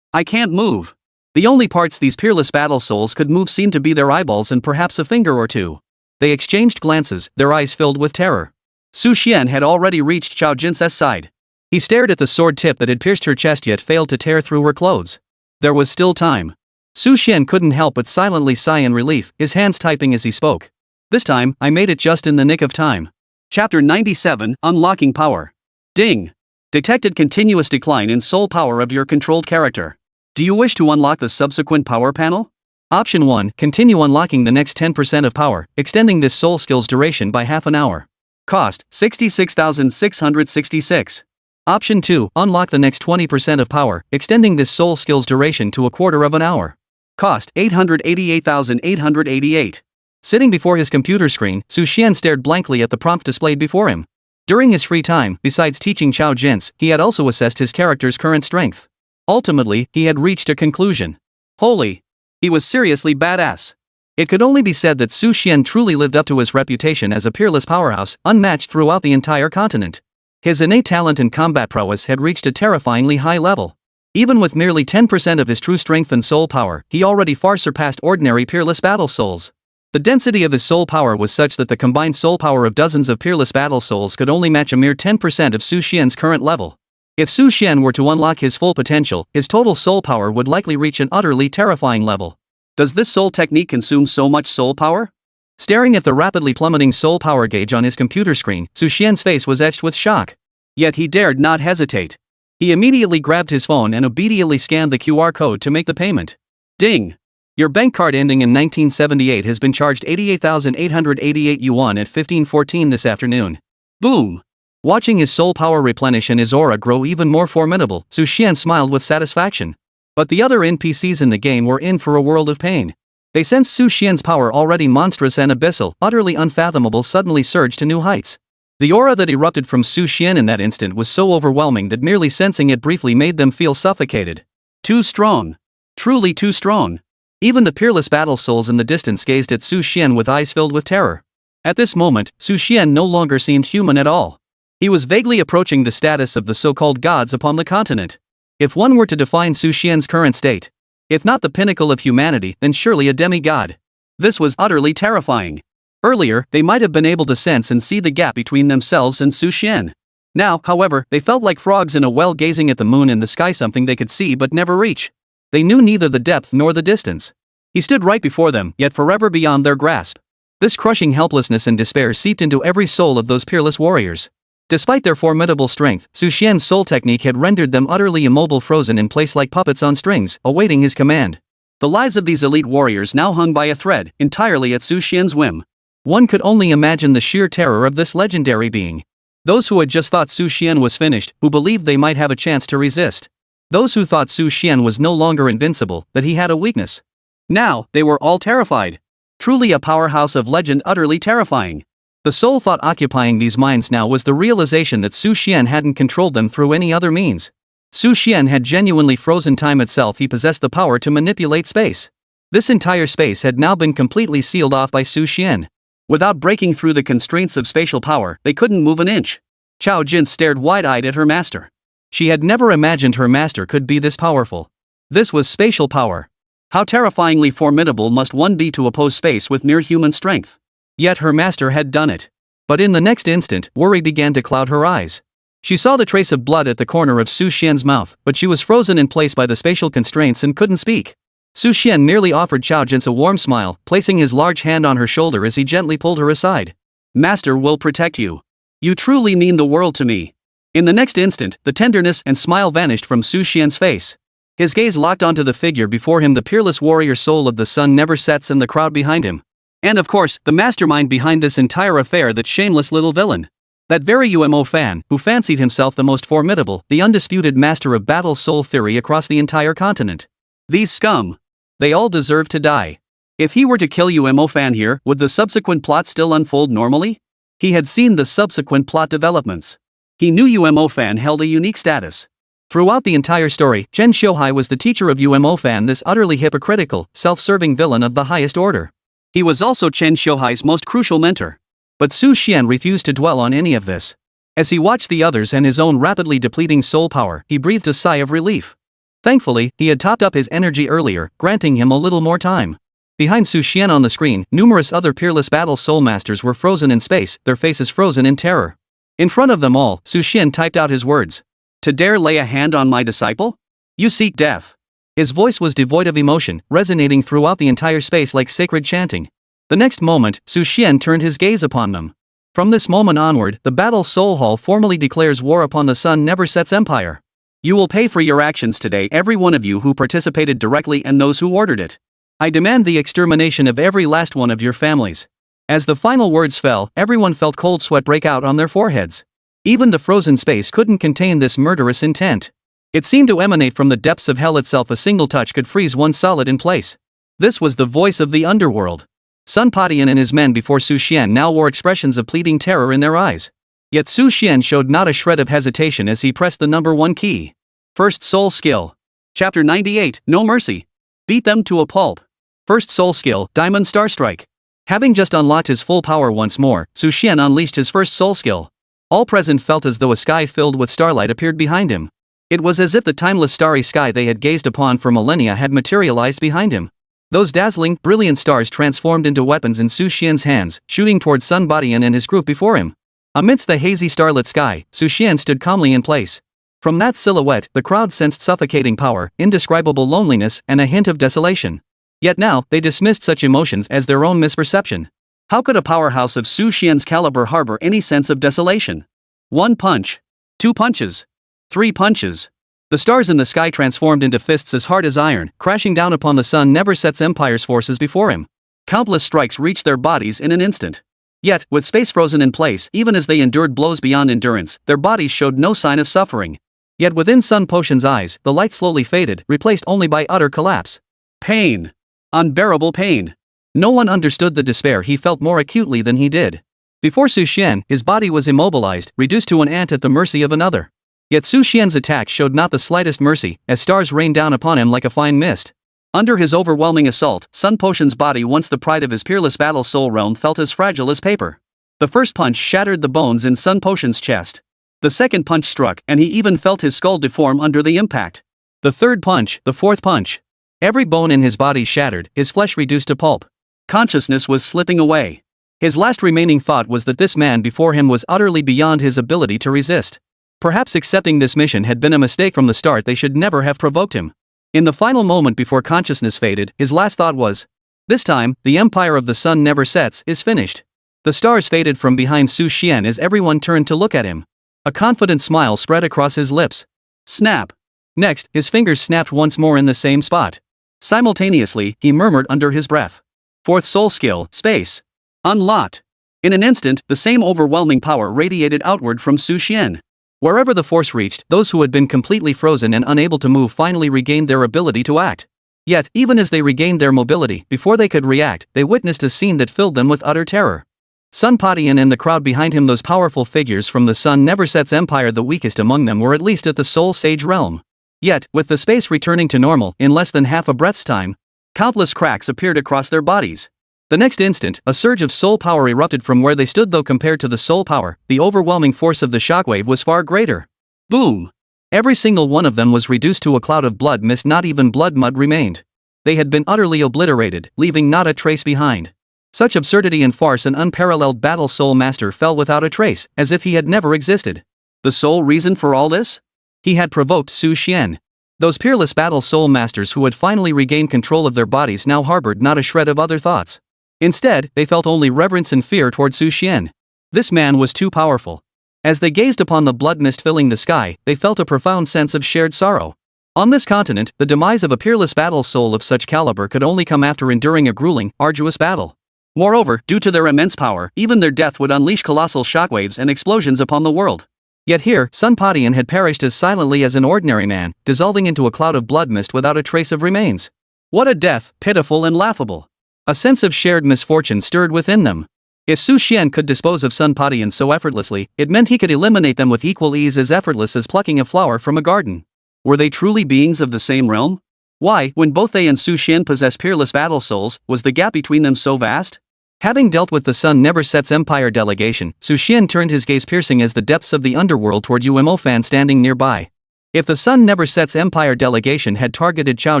B: can't move. The only parts these peerless battle souls could move seemed to be their eyeballs and perhaps a finger or two. They exchanged glances, their eyes filled with terror. Su Xian had already reached Chao Jin's side. He stared at the sword tip that had pierced her chest yet failed to tear through her clothes. There was still time. Su Xian couldn't help but silently sigh in relief, his hands typing as he spoke. This time, I made it just in the nick of time. Chapter 97, Unlocking Power. Ding. Detected continuous decline in soul power of your controlled character. Do you wish to unlock the subsequent power panel? Option 1, continue unlocking the next 10% of power, extending this soul skill's duration by half an hour. Cost, 66,666. Option 2, unlock the next 20% of power, extending this soul skill's duration to a quarter of an hour. Cost, 888,888. Sitting before his computer screen, Su Xian stared blankly at the prompt displayed before him. During his free time, besides teaching Chao Jin's, he had also assessed his character's current strength. Ultimately, he had reached a conclusion. Holy! He was seriously badass. It could only be said that Su Xian truly lived up to his reputation as a peerless powerhouse, unmatched throughout the entire continent. His innate talent and combat prowess had reached a terrifyingly high level. Even with merely 10% of his true strength and soul power, he already far surpassed ordinary peerless battle souls. The density of his soul power was such that the combined soul power of dozens of peerless battle souls could only match a mere 10% of Su Xian's current level. If Su Xian were to unlock his full potential, his total soul power would likely reach an utterly terrifying level. Does this soul technique consume so much soul power? Staring at the rapidly plummeting soul power gauge on his computer screen, Su Xian's face was etched with shock. Yet he dared not hesitate. He immediately grabbed his phone and obediently scanned the QR code to make the payment. Ding! Your bank card ending in 1978 has been charged 88,888 yuan at 15:14 this afternoon. Boom! Watching his soul power replenish and his aura grow even more formidable, Xuan smiled with satisfaction. But the other NPCs in the game were in for a world of pain. They sensed Xuan's power, already monstrous and abyssal, utterly unfathomable, suddenly surged to new heights. The aura that erupted from Xuan in that instant was so overwhelming that merely sensing it briefly made them feel suffocated. Too strong. Truly too strong. Even the peerless battle souls in the distance gazed at Xuan with eyes filled with terror. At this moment, Xuan no longer seemed human at all. He was vaguely approaching the status of the so-called gods upon the continent. If one were to define Xuan's current state, if not the pinnacle of humanity, then surely a demigod. This was utterly terrifying. Earlier, they might have been able to sense and see the gap between themselves and Xuan. Now, however, they felt like frogs in a well gazing at the moon in the sky, something they could see but never reach. They knew neither the depth nor the distance. He stood right before them, yet forever beyond their grasp. This crushing helplessness and despair seeped into every soul of those peerless warriors. Despite their formidable strength, Xuan's soul technique had rendered them utterly immobile, frozen in place like puppets on strings, awaiting his command. The lives of these elite warriors now hung by a thread, entirely at Xuan's whim. One could only imagine the sheer terror of this legendary being. Those who had just thought Xuan was finished, who believed they might have a chance to resist. Those who thought Xuan was no longer invincible, that he had a weakness. Now, they were all terrified. Truly a powerhouse of legend, utterly terrifying. The sole thought occupying these minds now was the realization that Xuan hadn't controlled them through any other means. Xuan had genuinely frozen time itself. He possessed the power to manipulate space. This entire space had now been completely sealed off by Xuan. Without breaking through the constraints of spatial power, they couldn't move an inch. Chao Jin stared wide-eyed at her master. She had never imagined her master could be this powerful. This was spatial power. How terrifyingly formidable must one be to oppose space with mere human strength? Yet her master had done it. But in the next instant, worry began to cloud her eyes. She saw the trace of blood at the corner of Xuan's mouth, but she was frozen in place by the spatial constraints and couldn't speak. Xuan merely offered Chao Jin a warm smile, placing his large hand on her shoulder as he gently pulled her aside. "Master will protect you. You truly mean the world to me." In the next instant, the tenderness and smile vanished from Xuan's face. His gaze locked onto the figure before him, the peerless warrior soul of the sun never sets, in the crowd behind him. And of course, the mastermind behind this entire affair, that shameless little villain. That very UMO fan, who fancied himself the most formidable, the undisputed master of battle soul theory across the entire continent. These scum. They all deserve to die. If he were to kill UMO fan here, would the subsequent plot still unfold normally? He had seen the subsequent plot developments. He knew UMO fan held a unique status. Throughout the entire story, Chen Xiuhai was the teacher of UMO fan, this utterly hypocritical, self-serving villain of the highest order. He was also Chen Xiuhai's most crucial mentor. But Xuan refused to dwell on any of this. As he watched the others and his own rapidly depleting soul power, he breathed a sigh of relief. Thankfully, he had topped up his energy earlier, granting him a little more time. Behind Xuan on the screen, numerous other peerless battle soul masters were frozen in space, their faces frozen in terror. In front of them all, Xuan typed out his words. "To dare lay a hand on my disciple? You seek death." His voice was devoid of emotion, resonating throughout the entire space like sacred chanting. The next moment, Xuan turned his gaze upon them. From this moment onward, the Battle Soul Hall formally declares war upon the Sun Never Sets Empire. You will pay for your actions today, every one of you who participated directly and those who ordered it. I demand the extermination of every last one of your families. As the final words fell, everyone felt cold sweat break out on their foreheads. Even the frozen space couldn't contain this murderous intent. It seemed to emanate from the depths of hell itself. A single touch could freeze one solid in place. This was the voice of the underworld. Sun Padian and his men before Xuan now wore expressions of pleading terror in their eyes. Yet Xuan showed not a shred of hesitation as he pressed the number 1 key. First Soul Skill. Chapter 98, No Mercy. Beat them to a pulp. First Soul Skill, Diamond Star Strike. Having just unlocked his full power once more, Xuan unleashed his first soul skill. All present felt as though a sky filled with starlight appeared behind him. It was as if the timeless starry sky they had gazed upon for millennia had materialized behind him. Those dazzling, brilliant stars transformed into weapons in Xuan's hands, shooting towards Sun Badian and his group before him. Amidst the hazy starlit sky, Xuan stood calmly in place. From that silhouette, the crowd sensed suffocating power, indescribable loneliness, and a hint of desolation. Yet now, they dismissed such emotions as their own misperception. How could a powerhouse of Xuan's caliber harbor any sense of desolation? 1 punch. 2 punches. 3 punches. The stars in the sky transformed into fists as hard as iron, crashing down upon the sun never sets Empire's forces before him. Countless strikes reached their bodies in an instant. Yet, with space frozen in place, even as they endured blows beyond endurance, their bodies showed no sign of suffering. Yet within Sun Potion's eyes, the light slowly faded, replaced only by utter collapse. Pain. Unbearable pain. No one understood the despair he felt more acutely than he did. Before Su Xian, his body was immobilized, reduced to an ant at the mercy of another. Yet Su Xian's attack showed not the slightest mercy, as stars rained down upon him like a fine mist. Under his overwhelming assault, Sun Potion's body, once the pride of his peerless battle soul realm, felt as fragile as paper. The first punch shattered the bones in Sun Potion's chest. The second punch struck, and he even felt his skull deform under the impact. The third punch, the fourth punch. Every bone in his body shattered, his flesh reduced to pulp. Consciousness was slipping away. His last remaining thought was that this man before him was utterly beyond his ability to resist. Perhaps accepting this mission had been a mistake from the start. They should never have provoked him. In the final moment before consciousness faded, his last thought was, "This time, the empire of the sun never sets is finished." The stars faded from behind Su Xian as everyone turned to look at him. A confident smile spread across his lips. Snap. Next, his fingers snapped once more in the same spot. Simultaneously, he murmured under his breath. Fourth soul skill, space. Unlocked. In an instant, the same overwhelming power radiated outward from Su Xian. Wherever the force reached, those who had been completely frozen and unable to move finally regained their ability to act. Yet, even as they regained their mobility, before they could react, they witnessed a scene that filled them with utter terror. Sun Padian and the crowd behind him, those powerful figures from the Sun Never Sets Empire, the weakest among them, were at least at the Soul Sage realm. Yet, with the space returning to normal in less than half a breath's time, countless cracks appeared across their bodies. The next instant, a surge of soul power erupted from where they stood, though compared to the soul power, the overwhelming force of the shockwave was far greater. Boom! Every single one of them was reduced to a cloud of blood mist. Not even blood mud remained. They had been utterly obliterated, leaving not a trace behind. Such absurdity and farce! An unparalleled battle soul master fell without a trace, as if he had never existed. The sole reason for all this? He had provoked Su Xian. Those peerless battle soul masters who had finally regained control of their bodies now harbored not a shred of other thoughts. Instead, they felt only reverence and fear toward Su Xian. This man was too powerful. As they gazed upon the blood mist filling the sky, they felt a profound sense of shared sorrow. On this continent, the demise of a peerless battle soul of such caliber could only come after enduring a grueling, arduous battle. Moreover, due to their immense power, even their death would unleash colossal shockwaves and explosions upon the world. Yet here, Sun Padian had perished as silently as an ordinary man, dissolving into a cloud of blood mist without a trace of remains. What a death, pitiful and laughable. A sense of shared misfortune stirred within them. If Su Xian could dispose of Sun Padian so effortlessly, it meant he could eliminate them with equal ease, as effortless as plucking a flower from a garden. Were they truly beings of the same realm? Why, when both they and Su Xian possessed peerless battle souls, was the gap between them so vast? Having dealt with the Sun Never Sets Empire delegation, Su Xian turned his gaze piercing as the depths of the underworld toward Umo Fan standing nearby. If the Sun Never Sets Empire delegation had targeted Chao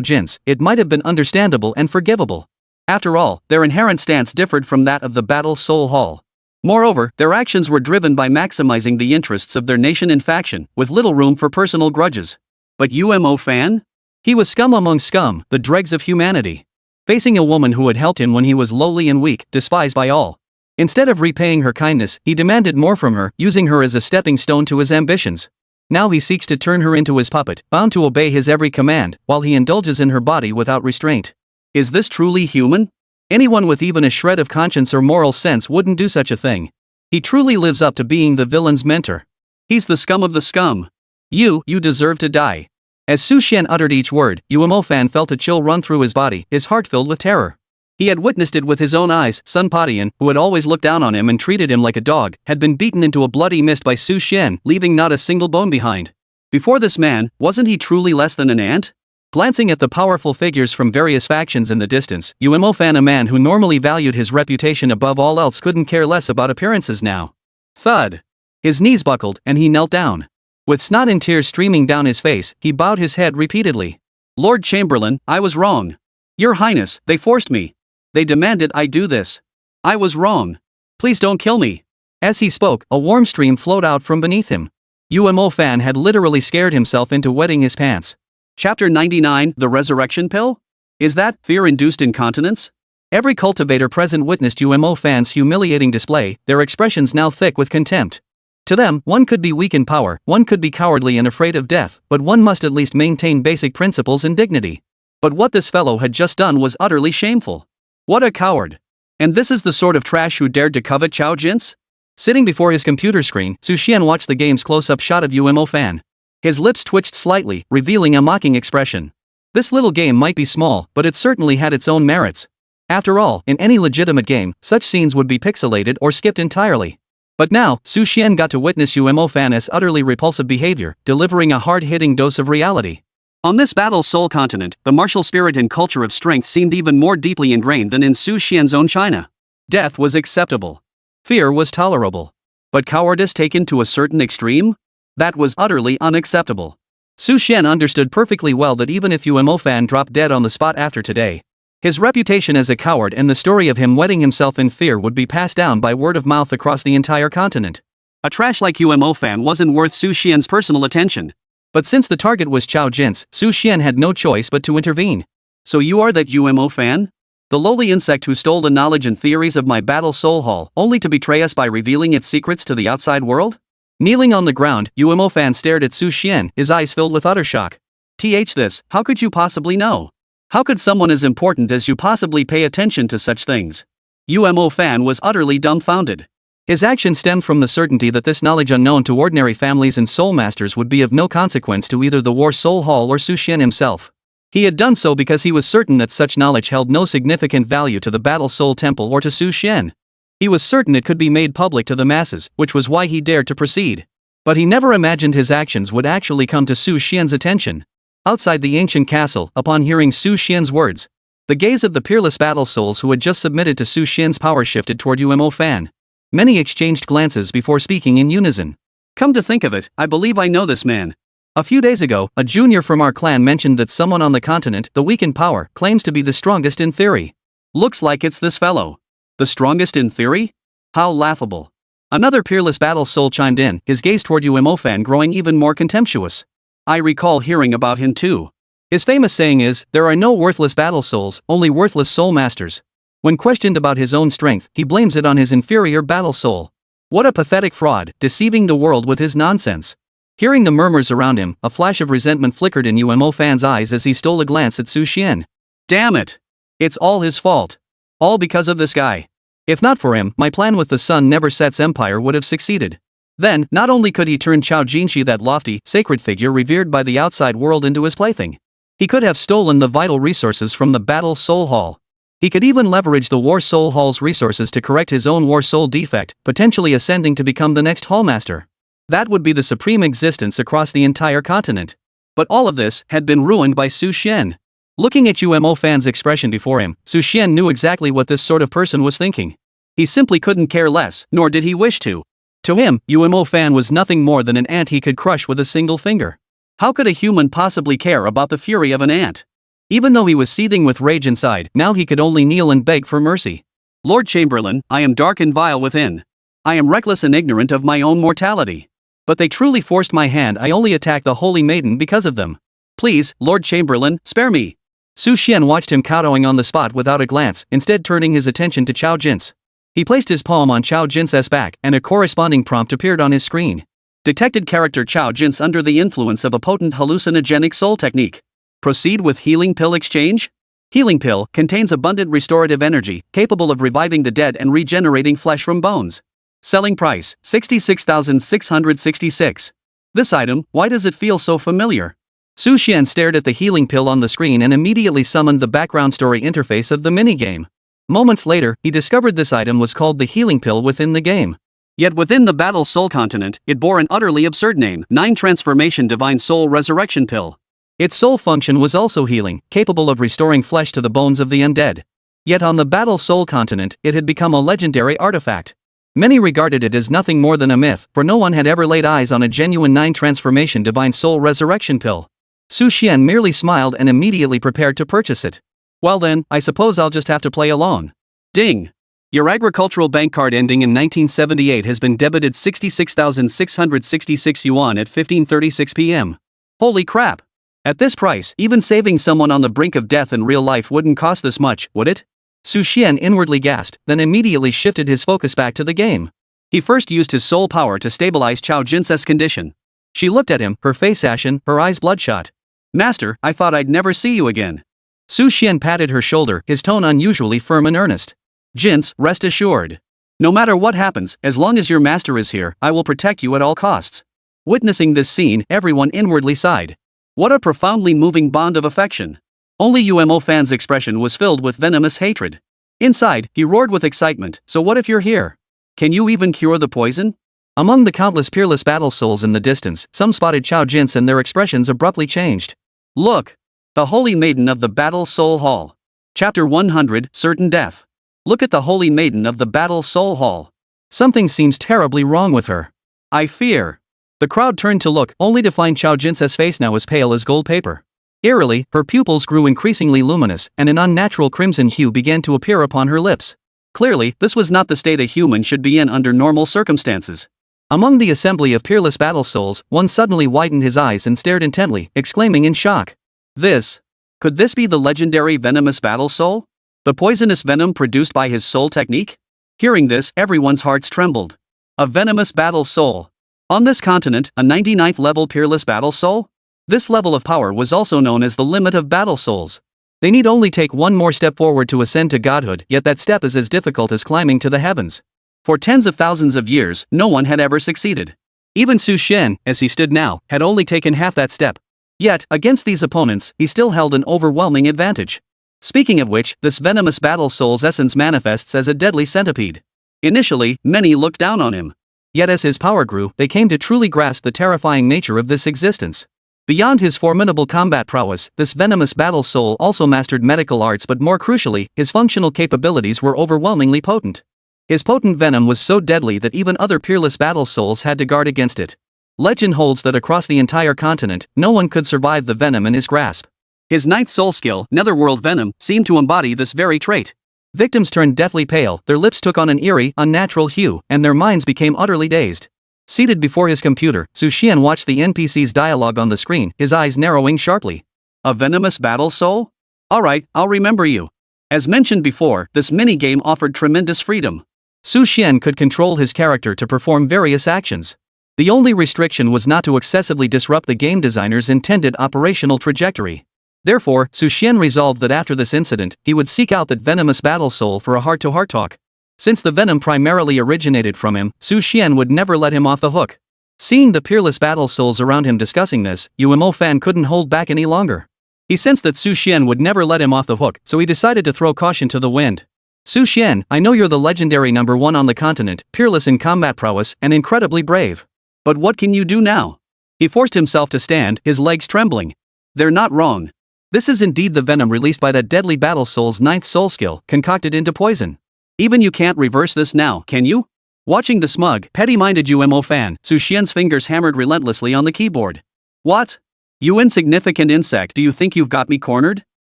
B: Jin's, it might have been understandable and forgivable. After all, their inherent stance differed from that of the Battle Soul Hall. Moreover, their actions were driven by maximizing the interests of their nation and faction, with little room for personal grudges. But Umo Fan? He was scum among scum, the dregs of humanity. Facing a woman who had helped him when he was lowly and weak, despised by all. Instead of repaying her kindness, he demanded more from her, using her as a stepping stone to his ambitions. Now he seeks to turn her into his puppet, bound to obey his every command, while he indulges in her body without restraint. Is this truly human? Anyone with even a shred of conscience or moral sense wouldn't do such a thing. He truly lives up to being the villain's mentor. He's the scum of the scum. You deserve to die. As Su Xian uttered each word, Umo Fan felt a chill run through his body, his heart filled with terror. He had witnessed it with his own eyes. Sun Padian, who had always looked down on him and treated him like a dog, had been beaten into a bloody mist by Su Xian, leaving not a single bone behind. Before this man, wasn't he truly less than an ant? Glancing at the powerful figures from various factions in the distance, Umo Fan, a man who normally valued his reputation above all else, couldn't care less about appearances now. Thud. His knees buckled, and he knelt down. With snot and tears streaming down his face, he bowed his head repeatedly. Lord Chamberlain, I was wrong. Your Highness, they forced me. They demanded I do this. I was wrong. Please don't kill me. As he spoke, a warm stream flowed out from beneath him. Umo Fan had literally scared himself into wetting his pants. Chapter 99, The Resurrection Pill? Is that fear-induced incontinence? Every cultivator present witnessed Umo Fan's humiliating display, their expressions now thick with contempt. To them, one could be weak in power, one could be cowardly and afraid of death, but one must at least maintain basic principles and dignity. But what this fellow had just done was utterly shameful. What a coward. And this is the sort of trash who dared to covet Chao Jin's? Sitting before his computer screen, Xuan watched the game's close-up shot of UMO Fan. His lips twitched slightly, revealing a mocking expression. This little game might be small, but it certainly had its own merits. After all, in any legitimate game, such scenes would be pixelated or skipped entirely. But now, Xuan got to witness UMO Fan's utterly repulsive behavior, delivering a hard-hitting dose of reality. On this Battle Soul continent, the martial spirit and culture of strength seemed even more deeply ingrained than in Xuan's own China. Death was acceptable. Fear was tolerable. But cowardice taken to a certain extreme? That was utterly unacceptable. Xuan understood perfectly well that even if UMO Fan dropped dead on the spot after today, his reputation as a coward and the story of him wetting himself in fear would be passed down by word of mouth across the entire continent. A trash like UMO Fan wasn't worth Xuan's personal attention. But since the target was Chao Jin's, Xuan had no choice but to intervene. So you are that UMO Fan? The lowly insect who stole the knowledge and theories of my Battle Soul Hall, only to betray us by revealing its secrets to the outside world? Kneeling on the ground, UMO Fan stared at Xuan, his eyes filled with utter shock. This, how could you possibly know? How could someone as important as you possibly pay attention to such things? UMO Fan was utterly dumbfounded. His action stemmed from the certainty that this knowledge unknown to ordinary families and soul masters would be of no consequence to either the War Soul Hall or Xuan himself. He had done so because he was certain that such knowledge held no significant value to the Battle Soul Temple or to Xuan. He was certain it could be made public to the masses, which was why he dared to proceed. But he never imagined his actions would actually come to Xuan's attention. Outside the ancient castle, upon hearing Xuan's words, the gaze of the peerless battle souls who had just submitted to Xuan's power shifted toward UMO Fan. Many exchanged glances before speaking in unison. Come to think of it, I believe I know this man. A few days ago, a junior from our clan mentioned that someone on the continent, the weak in power, claims to be the strongest in theory. Looks like it's this fellow. The strongest in theory? How laughable. Another peerless battle soul chimed in, his gaze toward UMO Fan growing even more contemptuous. I recall hearing about him too. His famous saying is, there are no worthless battle souls, only worthless soul masters. When questioned about his own strength, he blames it on his inferior battle soul. What a pathetic fraud, deceiving the world with his nonsense. Hearing the murmurs around him, a flash of resentment flickered in UMO Fan's eyes as he stole a glance at Xuan. Damn it! It's all his fault. All because of this guy. If not for him, my plan with the Sun Never Sets empire would have succeeded. Then, not only could he turn Chao Jinshi, that lofty, sacred figure revered by the outside world, into his plaything. He could have stolen the vital resources from the Battle Soul Hall. He could even leverage the War Soul Hall's resources to correct his own War Soul defect, potentially ascending to become the next Hallmaster. That would be the supreme existence across the entire continent. But all of this had been ruined by Xuan. Looking at UMO Fan's expression before him, Xuan knew exactly what this sort of person was thinking. He simply couldn't care less, nor did he wish to. To him, UMO Fan was nothing more than an ant he could crush with a single finger. How could a human possibly care about the fury of an ant? Even though he was seething with rage inside, now he could only kneel and beg for mercy. Lord Chamberlain, I am dark and vile within. I am reckless and ignorant of my own mortality. But they truly forced my hand. I only attacked the Holy Maiden because of them. Please, Lord Chamberlain, spare me. Xuan watched him kowtowing on the spot without a glance, instead turning his attention to Chao Jin's. He placed his palm on Chao Jin's back, and a corresponding prompt appeared on his screen. Detected character Chao Jin's under the influence of a potent hallucinogenic soul technique. Proceed with healing pill exchange? Healing pill contains abundant restorative energy, capable of reviving the dead and regenerating flesh from bones. Selling price, 66,666. This item, why does it feel so familiar? Xuan stared at the healing pill on the screen and immediately summoned the background story interface of the minigame. Moments later, he discovered this item was called the healing pill within the game. Yet within the Battle Soul continent, it bore an utterly absurd name, 9 Transformation Divine Soul Resurrection Pill. Its sole function was also healing, capable of restoring flesh to the bones of the undead. Yet on the Battle Soul continent, it had become a legendary artifact. Many regarded it as nothing more than a myth, for no one had ever laid eyes on a genuine 9 Transformation Divine Soul Resurrection Pill. Xuan merely smiled and immediately prepared to purchase it. Well then, I suppose I'll just have to play along. Ding! Your agricultural bank card ending in 1978 has been debited 66,666 yuan at 15:36 p.m. Holy crap! At this price, even saving someone on the brink of death in real life wouldn't cost this much, would it? Xuan inwardly gasped, then immediately shifted his focus back to the game. He first used his soul power to stabilize Chao Jin's condition. She looked at him, her face ashen, her eyes bloodshot. "Master, I thought I'd never see you again." Su Xian patted her shoulder, his tone unusually firm and earnest. "Jins, rest assured. No matter what happens, as long as your master is here, I will protect you at all costs." Witnessing this scene, everyone inwardly sighed. What a profoundly moving bond of affection. Only UMO Fan's expression was filled with venomous hatred. Inside, he roared with excitement, "So what if you're here? Can you even cure the poison?" Among the countless peerless battle souls in the distance, some spotted Chao Jin's and their expressions abruptly changed. "Look! The Holy Maiden of the Battle Soul Hall." Chapter 100, Certain Death. Look at the Holy Maiden of the Battle Soul Hall. Something seems terribly wrong with her. I fear. The crowd turned to look, only to find Chao Jin's face now as pale as gold paper. Eerily, her pupils grew increasingly luminous, and an unnatural crimson hue began to appear upon her lips. Clearly, this was not the state a human should be in under normal circumstances. Among the assembly of peerless battle souls, one suddenly widened his eyes and stared intently, exclaiming in shock. Could this be the legendary venomous battle soul? The poisonous venom produced by his soul technique? Hearing this, everyone's hearts trembled. A venomous battle soul. On this continent, a 99th level peerless battle soul? This level of power was also known as the limit of battle souls. They need only take one more step forward to ascend to godhood, yet that step is as difficult as climbing to the heavens. For tens of thousands of years, no one had ever succeeded. Even Su Xian, as he stood now, had only taken half that step. Yet, against these opponents, he still held an overwhelming advantage. Speaking of which, this venomous battle soul's essence manifests as a deadly centipede. Initially, many looked down on him. Yet as his power grew, they came to truly grasp the terrifying nature of this existence. Beyond his formidable combat prowess, this venomous battle soul also mastered medical arts, but more crucially, his functional capabilities were overwhelmingly potent. His potent venom was so deadly that even other peerless battle souls had to guard against it. Legend holds that across the entire continent, no one could survive the venom in his grasp. His ninth soul skill, Netherworld Venom, seemed to embody this very trait. Victims turned deathly pale, their lips took on an eerie, unnatural hue, and their minds became utterly dazed. Seated before his computer, Su Xian watched the NPC's dialogue on the screen, his eyes narrowing sharply. A venomous battle soul? Alright, I'll remember you. As mentioned before, this minigame offered tremendous freedom. Su Xian could control his character to perform various actions. The only restriction was not to excessively disrupt the game designer's intended operational trajectory. Therefore, Su Xian resolved that after this incident, he would seek out that venomous battle soul for a heart-to-heart talk. Since the venom primarily originated from him, Su Xian would never let him off the hook. Seeing the peerless battle souls around him discussing this, UMO Fan couldn't hold back any longer. He sensed that Su Xian would never let him off the hook, so he decided to throw caution to the wind. Su Xian, I know you're the legendary #1 on the continent, peerless in combat prowess, and incredibly brave. But what can you do now? He forced himself to stand, his legs trembling. They're not wrong. This is indeed the venom released by that deadly battle soul's ninth soul skill, concocted into poison. Even you can't reverse this now, can you? Watching the smug, petty-minded UMO Fan, Su Xian's fingers hammered relentlessly on the keyboard. What? You insignificant insect, do you think you've got me cornered?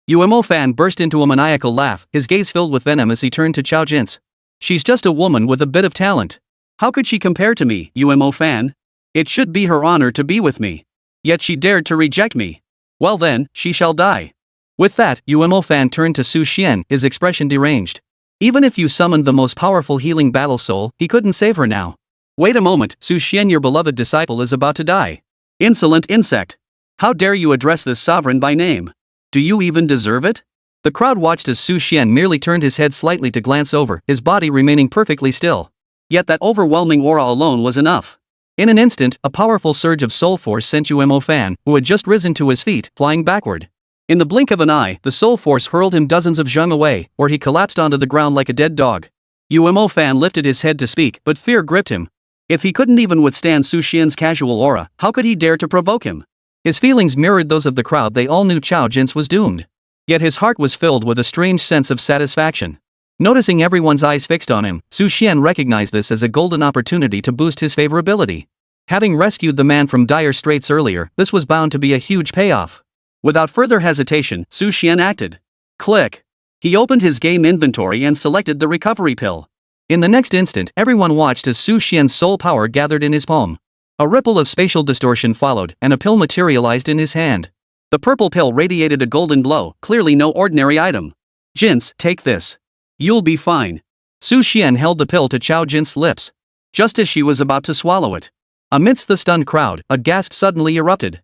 B: UMO Fan burst into a maniacal laugh, his gaze filled with venom as he turned to Chao Jin's. She's just a woman with a bit of talent. How could she compare to me, UMO Fan? It should be her honor to be with me. Yet she dared to reject me. Well then, she shall die. With that, UMO Fan turned to Su Xian, his expression deranged. Even if you summoned the most powerful healing battle soul, he couldn't save her now. Wait a moment, Su Xian, your beloved disciple is about to die. Insolent insect. How dare you address this sovereign by name? Do you even deserve it? The crowd watched as Su Xian merely turned his head slightly to glance over, his body remaining perfectly still. Yet that overwhelming aura alone was enough. In an instant, a powerful surge of soul force sent UMO Fan, who had just risen to his feet, flying backward. In the blink of an eye, the soul force hurled him dozens of zheng away, where he collapsed onto the ground like a dead dog. UMO Fan lifted his head to speak, but fear gripped him. If he couldn't even withstand Su Xian's casual aura, how could he dare to provoke him? His feelings mirrored those of the crowd. They all knew Chao Jin's was doomed. Yet his heart was filled with a strange sense of satisfaction. Noticing everyone's eyes fixed on him, Su Xian recognized this as a golden opportunity to boost his favorability. Having rescued the man from dire straits earlier, this was bound to be a huge payoff. Without further hesitation, Su Xian acted. Click. He opened his game inventory and selected the recovery pill. In the next instant, everyone watched as Su Xian's soul power gathered in his palm. A ripple of spatial distortion followed, and a pill materialized in his hand. The purple pill radiated a golden glow, clearly no ordinary item. Jins, take this. You'll be fine. Su Xian held the pill to Chao Jin's lips. just as she was about to swallow it. Amidst the stunned crowd, a gasp suddenly erupted.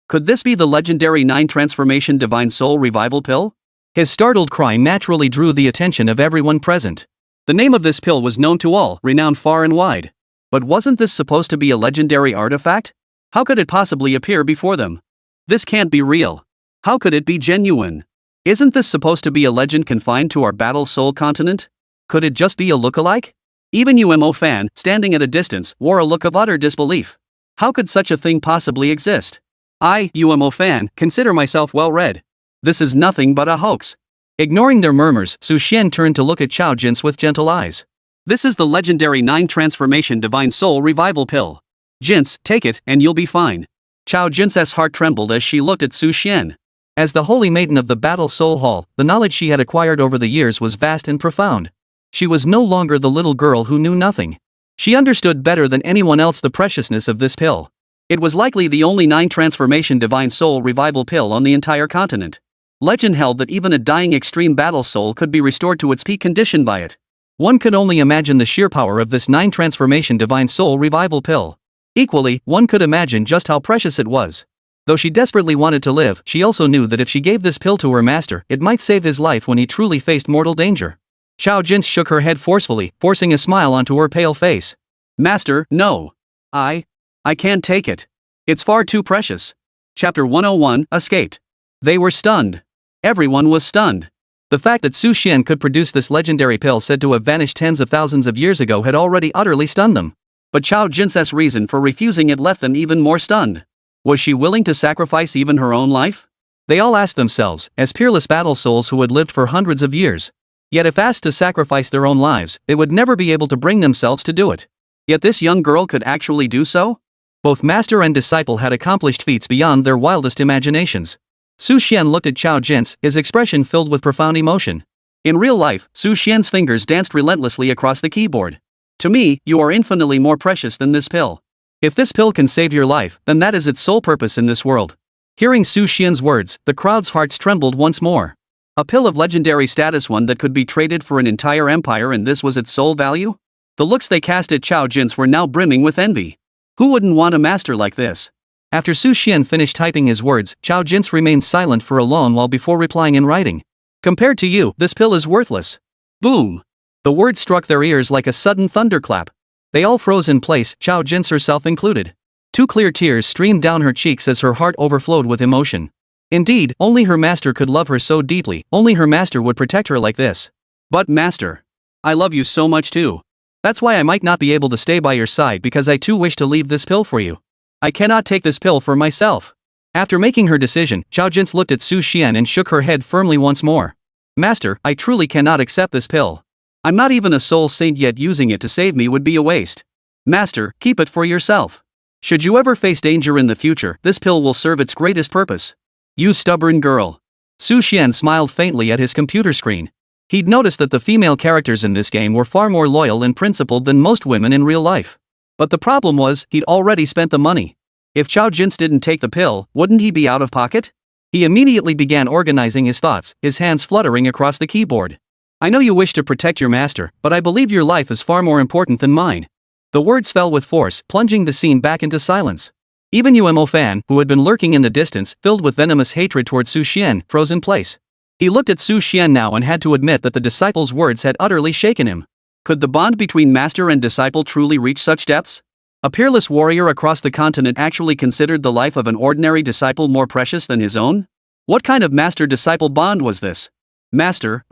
B: Could this be the legendary 9 transformation divine soul revival pill? His startled cry naturally drew the attention of everyone present. The name of this pill was known to all, renowned far and wide. But wasn't this supposed to be a legendary artifact? How could it possibly appear before them? This can't be real. How could it be genuine? Isn't this supposed to be a legend confined to our Battle Soul continent? Could it just be a look-alike? Even UMO fan, standing at a distance, wore a look of utter disbelief. How could such a thing possibly exist? I, UMO fan, consider myself well-read. This is nothing but a hoax. Ignoring their murmurs, Xuan turned to look at Chao Jin's with gentle eyes. This is the legendary 9 transformation divine soul revival pill. Jins, take it, and you'll be fine. Chao Jin's heart trembled as she looked at Xuan. As the holy maiden of the Battle Soul Hall, the knowledge she had acquired over the years was vast and profound. She was no longer the little girl who knew nothing. She understood better than anyone else the preciousness of this pill. It was likely the only 9 transformation divine soul revival pill on the entire continent. Legend held that even a dying extreme battle soul could be restored to its peak condition by it. One could only imagine the sheer power of this 9 transformation divine soul revival pill. Equally, one could imagine just how precious it was. Though she desperately wanted to live, she also knew that if she gave this pill to her master, it might save his life when he truly faced mortal danger. Chao Jin shook her head forcefully, forcing a smile onto her pale face. Master, no. I can't take it. It's far too precious. Chapter 101, Escaped. They were stunned. Everyone was stunned. The fact that Xuan could produce this legendary pill said to have vanished tens of thousands of years ago had already utterly stunned them. But Chao Jin's reason for refusing it left them even more stunned. Was she willing to sacrifice even her own life? They all asked themselves, as peerless battle souls who had lived for hundreds of years. Yet if asked to sacrifice their own lives, they would never be able to bring themselves to do it. Yet this young girl could actually do so? Both master and disciple had accomplished feats beyond their wildest imaginations. Xuan looked at Chao Jin, his expression filled with profound emotion. In real life, Xuan's fingers danced relentlessly across the keyboard. To me, you are infinitely more precious than this pill. If this pill can save your life, then that is its sole purpose in this world. Hearing Xuan's words, the crowd's hearts trembled once more. A pill of legendary status, one that could be traded for an entire empire, and this was its sole value? The looks they cast at Chao Jin were now brimming with envy. Who wouldn't want a master like this? After Xuan finished typing his words, Chao Jin remained silent for a long while before replying in writing. Compared to you, this pill is worthless. Boom! The words struck their ears like a sudden thunderclap. They all froze in place, Chao Jin herself included. 2 clear tears streamed down her cheeks as her heart overflowed with emotion. Indeed, only her master could love her so deeply, only her master would protect her like this. But master, I love you so much too. That's why I might not be able to stay by your side, because I too wish to leave this pill for you. I cannot take this pill for myself. After making her decision, Chao Jin looked at Xuan and shook her head firmly once more. Master, I truly cannot accept this pill. I'm not even a soul saint, yet using it to save me would be a waste. Master, keep it for yourself. Should you ever face danger in the future, this pill will serve its greatest purpose. You stubborn girl. Xuan smiled faintly at his computer screen. He'd noticed that the female characters in this game were far more loyal and principled than most women in real life. But the problem was, he'd already spent the money. If Chao Jin didn't take the pill, wouldn't he be out of pocket? He immediately began organizing his thoughts, his hands fluttering across the keyboard. I know you wish to protect your master, but I believe your life is far more important than mine. The words fell with force, plunging the scene back into silence. Even UMO fan, who had been lurking in the distance, filled with venomous hatred toward Xuan, froze in place. He looked at Xuan now and had to admit that the disciple's words had utterly shaken him. Could the bond between master and disciple truly reach such depths? A peerless warrior across the continent actually considered the life of an ordinary disciple more precious than his own? What kind of master-disciple bond was this? Master,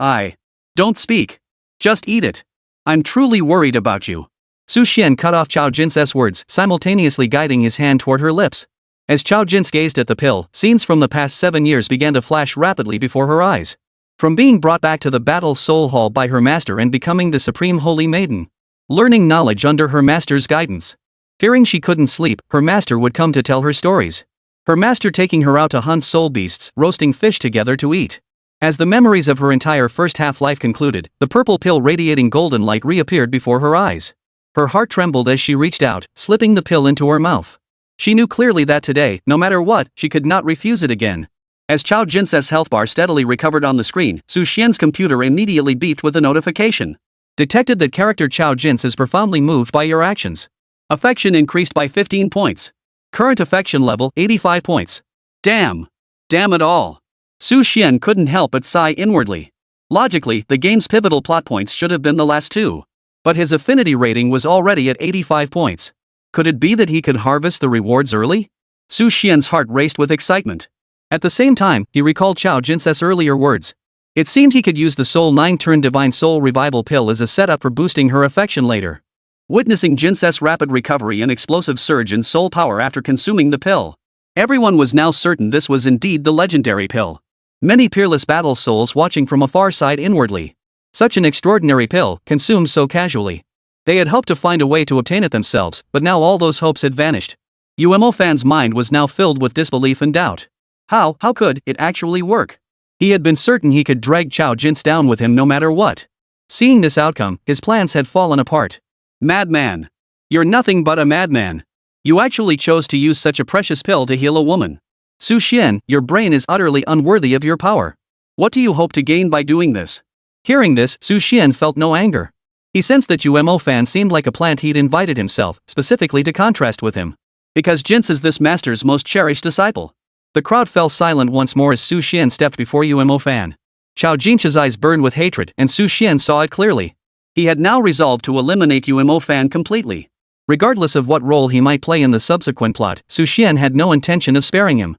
B: don't speak. Just eat it. I'm truly worried about you. Xuan cut off Chao Jin's words, simultaneously guiding his hand toward her lips. As Chao Jin gazed at the pill, scenes from the past 7 years began to flash rapidly before her eyes. From being brought back to the Battle Soul Hall by her master and becoming the Supreme Holy Maiden. Learning knowledge under her master's guidance. Fearing she couldn't sleep, her master would come to tell her stories. Her master taking her out to hunt soul beasts, roasting fish together to eat. As the memories of her entire first half-life concluded, the purple pill radiating golden light reappeared before her eyes. Her heart trembled as she reached out, slipping the pill into her mouth. She knew clearly that today, no matter what, she could not refuse it again. As Chao Jin's health bar steadily recovered on the screen, Xuan's computer immediately beeped with a notification. Detected that character Chao Jins is profoundly moved by your actions. Affection increased by 15 points. Current affection level 85 points. Damn. Damn it all. Su Xian couldn't help but sigh inwardly. Logically, the game's pivotal plot points should have been the last two. But his affinity rating was already at 85 points. Could it be that he could harvest the rewards early? Su Xian's heart raced with excitement. At the same time, he recalled Chao Jins's earlier words. It seemed he could use the Soul 9-turn Divine Soul Revival pill as a setup for boosting her affection later. Witnessing Jins's rapid recovery and explosive surge in soul power after consuming the pill, everyone was now certain this was indeed the legendary pill. Many peerless battle souls watching from afar sighed inwardly. Such an extraordinary pill, consumed so casually. They had hoped to find a way to obtain it themselves, but now all those hopes had vanished. UMO Fan's mind was now filled with disbelief and doubt. How could it actually work? He had been certain he could drag Chao Jins down with him no matter what. Seeing this outcome, his plans had fallen apart. Madman. You're nothing but a madman. You actually chose to use such a precious pill to heal a woman. Su Xian, your brain is utterly unworthy of your power. What do you hope to gain by doing this? Hearing this, Su Xian felt no anger. He sensed that UMO Fan seemed like a plant he'd invited himself, specifically to contrast with him. Because Jins is this master's most cherished disciple. The crowd fell silent once more as Su Xian stepped before UMO Fan. Chao Jins's eyes burned with hatred, and Su Xian saw it clearly. He had now resolved to eliminate UMO Fan completely. Regardless of what role he might play in the subsequent plot, Su Xian had no intention of sparing him.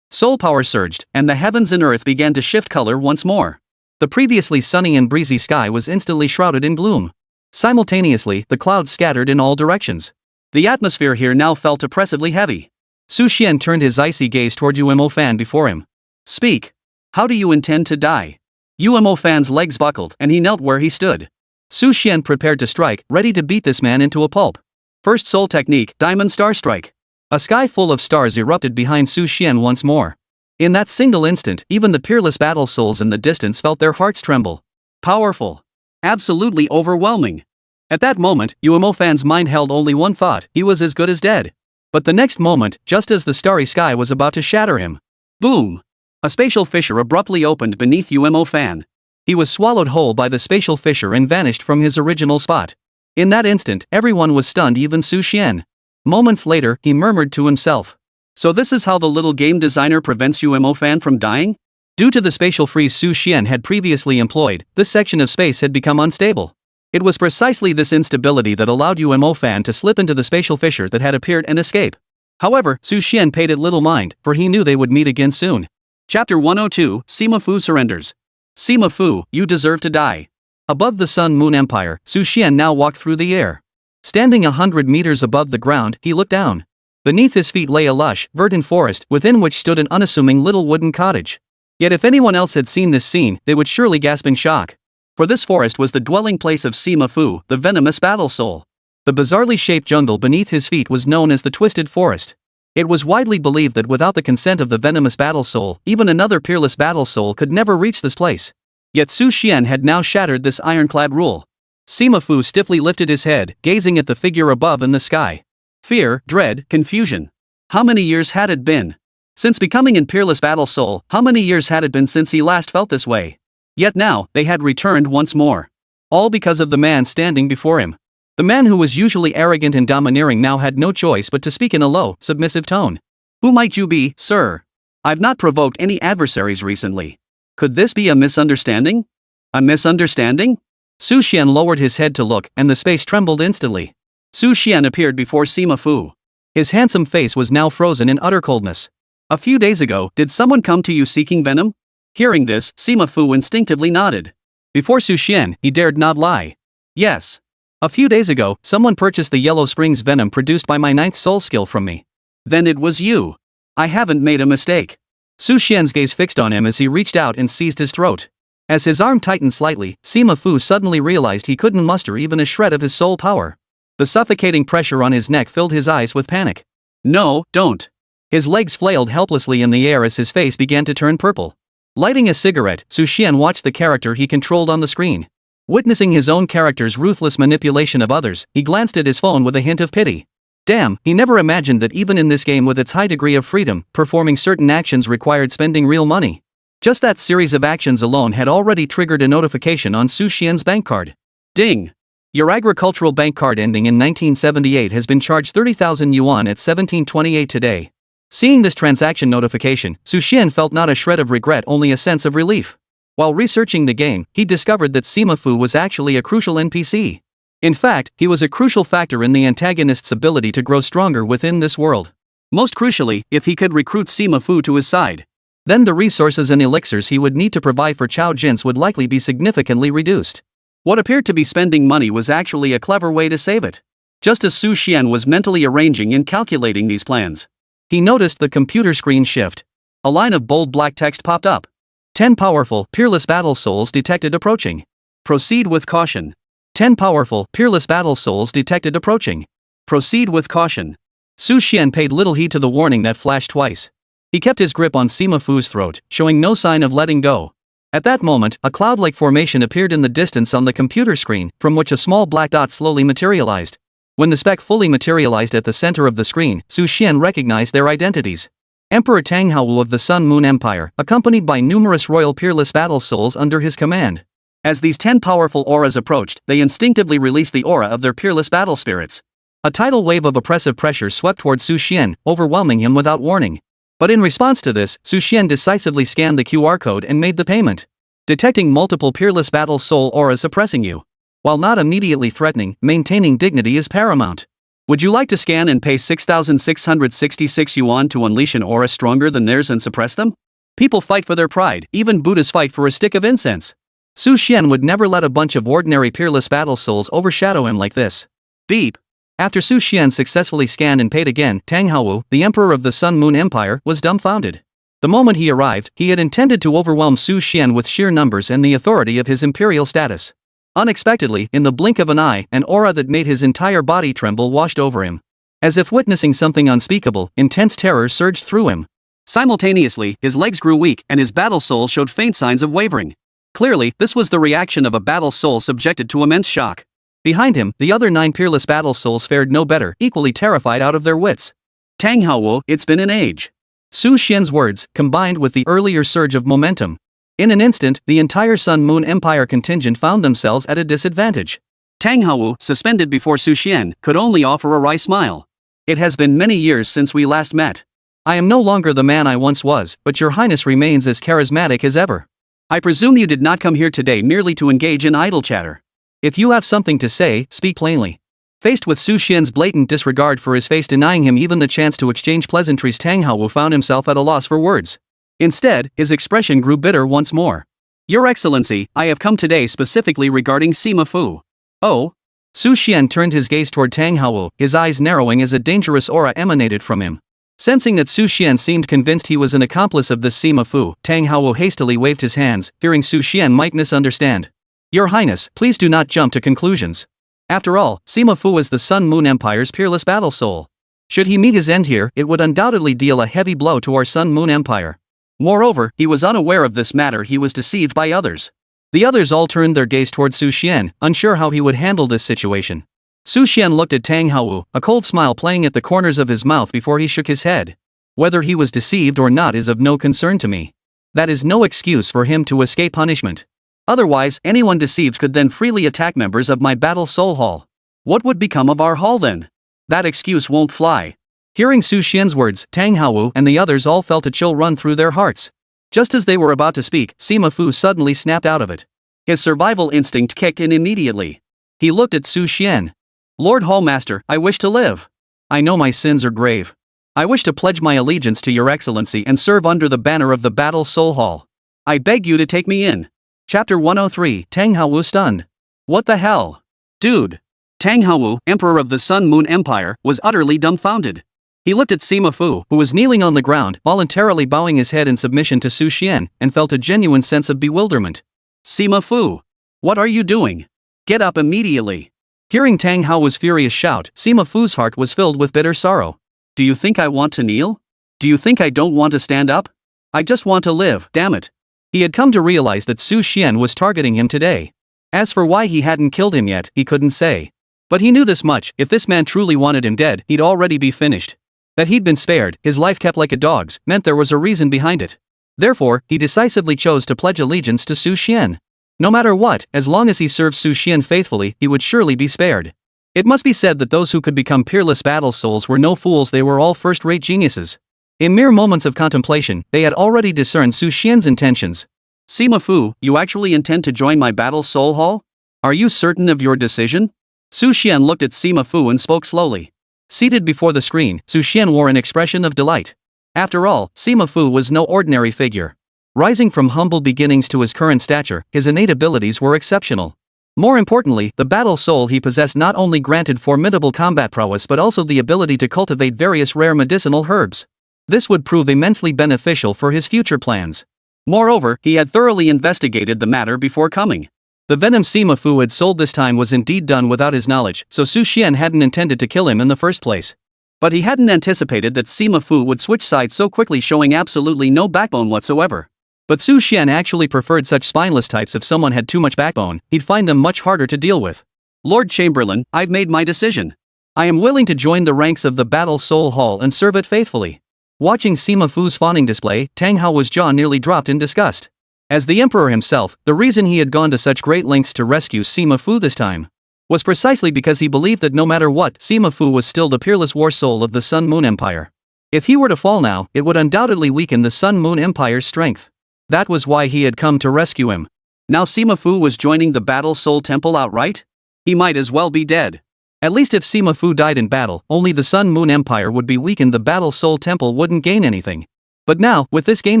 B: Soul power surged, and the heavens and earth began to shift color once more. The previously sunny and breezy sky was instantly shrouded in gloom. Simultaneously, the clouds scattered in all directions. The atmosphere here now felt oppressively heavy. Su Xian turned his icy gaze toward UMO Fan before him. Speak. How do you intend to die? UMO Fan's legs buckled and he knelt where he stood. Su Xian prepared to strike, ready to beat this man into a pulp. First soul technique, Diamond Star Strike. A sky full of stars erupted behind Su Xian once more. In that single instant, even the peerless battle souls in the distance felt their hearts tremble. Powerful. Absolutely overwhelming. At that moment, UMO Fan's mind held only one thought: he was as good as dead. But the next moment, just as the starry sky was about to shatter him, boom! A spatial fissure abruptly opened beneath UMO Fan. He was swallowed whole by the spatial fissure and vanished from his original spot. In that instant, everyone was stunned, even Su Xian. Moments later, he murmured to himself. So this is how the little game designer prevents UMO Fan from dying? Due to the spatial freeze Su Xian had previously employed, this section of space had become unstable. It was precisely this instability that allowed UMO Fan to slip into the spatial fissure that had appeared and escape. However, Su Xian paid it little mind, for he knew they would meet again soon. Chapter 102, Sima Fu surrenders. Sima Fu, you deserve to die. Above the Sun Moon Empire, Su Xian now walked through the air. Standing 100 meters above the ground, he looked down. Beneath his feet lay a lush, verdant forest, within which stood an unassuming little wooden cottage. Yet if anyone else had seen this scene, they would surely gasp in shock. For this forest was the dwelling place of Sima Fu, the venomous battle soul. The bizarrely shaped jungle beneath his feet was known as the Twisted Forest. It was widely believed that without the consent of the venomous battle soul, even another peerless battle soul could never reach this place. Yet Su Xian had now shattered this ironclad rule. Sima Fu stiffly lifted his head, gazing at the figure above in the sky. Fear, dread, confusion. How many years had it been? Since becoming an peerless battle soul, how many years had it been since he last felt this way? Yet now, they had returned once more. All because of the man standing before him. The man who was usually arrogant and domineering now had no choice but to speak in a low, submissive tone. Who might you be, sir? I've not provoked any adversaries recently. Could this be a misunderstanding? A misunderstanding? Su Xian lowered his head to look, and the space trembled instantly. Su Xian appeared before Sima Fu. His handsome face was now frozen in utter coldness. A few days ago, did someone come to you seeking venom? Hearing this, Sima Fu instinctively nodded. Before Su Xian, he dared not lie. Yes. A few days ago, someone purchased the Yellow Springs venom produced by my 9th soul skill from me. Then it was you. I haven't made a mistake. Su Xian's gaze fixed on him as he reached out and seized his throat. As his arm tightened slightly, Sima Fu suddenly realized he couldn't muster even a shred of his soul power. The suffocating pressure on his neck filled his eyes with panic. No, don't. His legs flailed helplessly in the air as his face began to turn purple. Lighting a cigarette, Su Xian watched the character he controlled on the screen. Witnessing his own character's ruthless manipulation of others, he glanced at his phone with a hint of pity. Damn, he never imagined that even in this game with its high degree of freedom, performing certain actions required spending real money. Just that series of actions alone had already triggered a notification on Su Xian's bank card. Ding! Your agricultural bank card ending in 1978 has been charged 30,000 yuan at 1728 today. Seeing this transaction notification, Xuan felt not a shred of regret, only a sense of relief. While researching the game, he discovered that Sima Fu was actually a crucial NPC. In fact, he was a crucial factor in the antagonist's ability to grow stronger within this world. Most crucially, if he could recruit Sima Fu to his side, then the resources and elixirs he would need to provide for Chao Jin's would likely be significantly reduced. What appeared to be spending money was actually a clever way to save it. Just as Xuan was mentally arranging and calculating these plans, he noticed the computer screen shift. A line of bold black text popped up. 10 powerful, peerless battle souls detected approaching. Proceed with caution. 10 powerful, peerless battle souls detected approaching. Proceed with caution. Xuan paid little heed to the warning that flashed twice. He kept his grip on Sima Fu's throat, showing no sign of letting go. At that moment, a cloud-like formation appeared in the distance on the computer screen, from which a small black dot slowly materialized. When the speck fully materialized at the center of the screen, Xuan recognized their identities. Emperor Tang Haowu of the Sun Moon Empire, accompanied by numerous royal peerless battle souls under his command. As these 10 powerful auras approached, they instinctively released the aura of their peerless battle spirits. A tidal wave of oppressive pressure swept towards Xuan, overwhelming him without warning. But in response to this, Xuan decisively scanned the QR code and made the payment. Detecting multiple peerless battle soul auras oppressing you. While not immediately threatening, maintaining dignity is paramount. Would you like to scan and pay 6,666 yuan to unleash an aura stronger than theirs and suppress them? People fight for their pride, even Buddhas fight for a stick of incense. Xuan would never let a bunch of ordinary peerless battle souls overshadow him like this. Beep. After Xuan successfully scanned and paid again, Tang Haowu, the emperor of the Sun Moon Empire, was dumbfounded. The moment he arrived, he had intended to overwhelm Xuan with sheer numbers and the authority of his imperial status. Unexpectedly, in the blink of an eye, an aura that made his entire body tremble washed over him. As if witnessing something unspeakable, intense terror surged through him. Simultaneously, his legs grew weak and his battle soul showed faint signs of wavering. Clearly, this was the reaction of a battle soul subjected to immense shock. Behind him, the other 9 peerless battle souls fared no better, equally terrified out of their wits. Tang Haowu, it's been an age. Xuan's words, combined with the earlier surge of momentum. In an instant, the entire Sun Moon Empire contingent found themselves at a disadvantage. Tang Haowu, suspended before Xuan, could only offer a wry smile. It has been many years since we last met. I am no longer the man I once was, but your highness remains as charismatic as ever. I presume you did not come here today merely to engage in idle chatter. If you have something to say, speak plainly. Faced with Xuan's blatant disregard for his face denying him even the chance to exchange pleasantries, Tang Haowu found himself at a loss for words. Instead, his expression grew bitter once more. Your Excellency, I have come today specifically regarding Sima Fu. Oh? Xuan turned his gaze toward Tang Haowu, his eyes narrowing as a dangerous aura emanated from him. Sensing that Xuan seemed convinced he was an accomplice of this Sima Fu, Tang Haowu hastily waved his hands, fearing Xuan might misunderstand. Your Highness, please do not jump to conclusions. After all, Sima Fu is the Sun Moon Empire's peerless battle soul. Should he meet his end here, it would undoubtedly deal a heavy blow to our Sun Moon Empire. Moreover, he was unaware of this matter. He was deceived by others. The others all turned their gaze toward Xuan, unsure how he would handle this situation. Xuan looked at Tang Haowu, a cold smile playing at the corners of his mouth before he shook his head. Whether he was deceived or not is of no concern to me. That is no excuse for him to escape punishment. Otherwise, anyone deceived could then freely attack members of my battle soul hall. What would become of our hall then? That excuse won't fly. Hearing Xuan's words, Tang Haowu and the others all felt a chill run through their hearts. Just as they were about to speak, Sima Fu suddenly snapped out of it. His survival instinct kicked in immediately. He looked at Xuan. Lord Hallmaster, I wish to live. I know my sins are grave. I wish to pledge my allegiance to your excellency and serve under the banner of the Battle Soul Hall. I beg you to take me in. Chapter 103, Tang Haowu stunned. What the hell? Dude. Tang Haowu, Emperor of the Sun Moon Empire, was utterly dumbfounded. He looked at Sima Fu, who was kneeling on the ground, voluntarily bowing his head in submission to Xuan, and felt a genuine sense of bewilderment. Sima Fu. What are you doing? Get up immediately. Hearing Tang Haowu's furious shout, Sima Fu's heart was filled with bitter sorrow. Do you think I want to kneel? Do you think I don't want to stand up? I just want to live, damn it. He had come to realize that Xuan was targeting him today. As for why he hadn't killed him yet, he couldn't say. But he knew this much: if this man truly wanted him dead, he'd already be finished. That he'd been spared, his life kept like a dog's, meant there was a reason behind it. Therefore, he decisively chose to pledge allegiance to Xuan. No matter what, as long as he served Su Xian faithfully, he would surely be spared. It must be said that those who could become peerless battle souls were no fools, they were all first-rate geniuses. In mere moments of contemplation, they had already discerned Su Xian's intentions. Sima Fu, you actually intend to join my battle soul hall? Are you certain of your decision? Su Xian looked at Sima Fu and spoke slowly. Seated before the screen, Su Xian wore an expression of delight. After all, Sima Fu was no ordinary figure. Rising from humble beginnings to his current stature, his innate abilities were exceptional. More importantly, the battle soul he possessed not only granted formidable combat prowess but also the ability to cultivate various rare medicinal herbs. This would prove immensely beneficial for his future plans. Moreover, he had thoroughly investigated the matter before coming. The venom Sima Fu had sold this time was indeed done without his knowledge, so Su Xian hadn't intended to kill him in the first place. But he hadn't anticipated that Sima Fu would switch sides so quickly, showing absolutely no backbone whatsoever. But Su Xian actually preferred such spineless types. If someone had too much backbone, he'd find them much harder to deal with. Lord Chamberlain, I've made my decision. I am willing to join the ranks of the Battle Soul Hall and serve it faithfully. Watching Sima Fu's fawning display, Tang Hao's jaw nearly dropped in disgust. As the emperor himself, the reason he had gone to such great lengths to rescue Sima Fu this time was precisely because he believed that no matter what, Sima Fu was still the peerless war soul of the Sun Moon Empire. If he were to fall now, it would undoubtedly weaken the Sun Moon Empire's strength. That was why he had come to rescue him. Now Sima Fu was joining the Battle Soul Temple outright? He might as well be dead. At least if Sima Fu died in battle, only the Sun Moon Empire would be weakened, the Battle Soul Temple wouldn't gain anything. But now, with this gain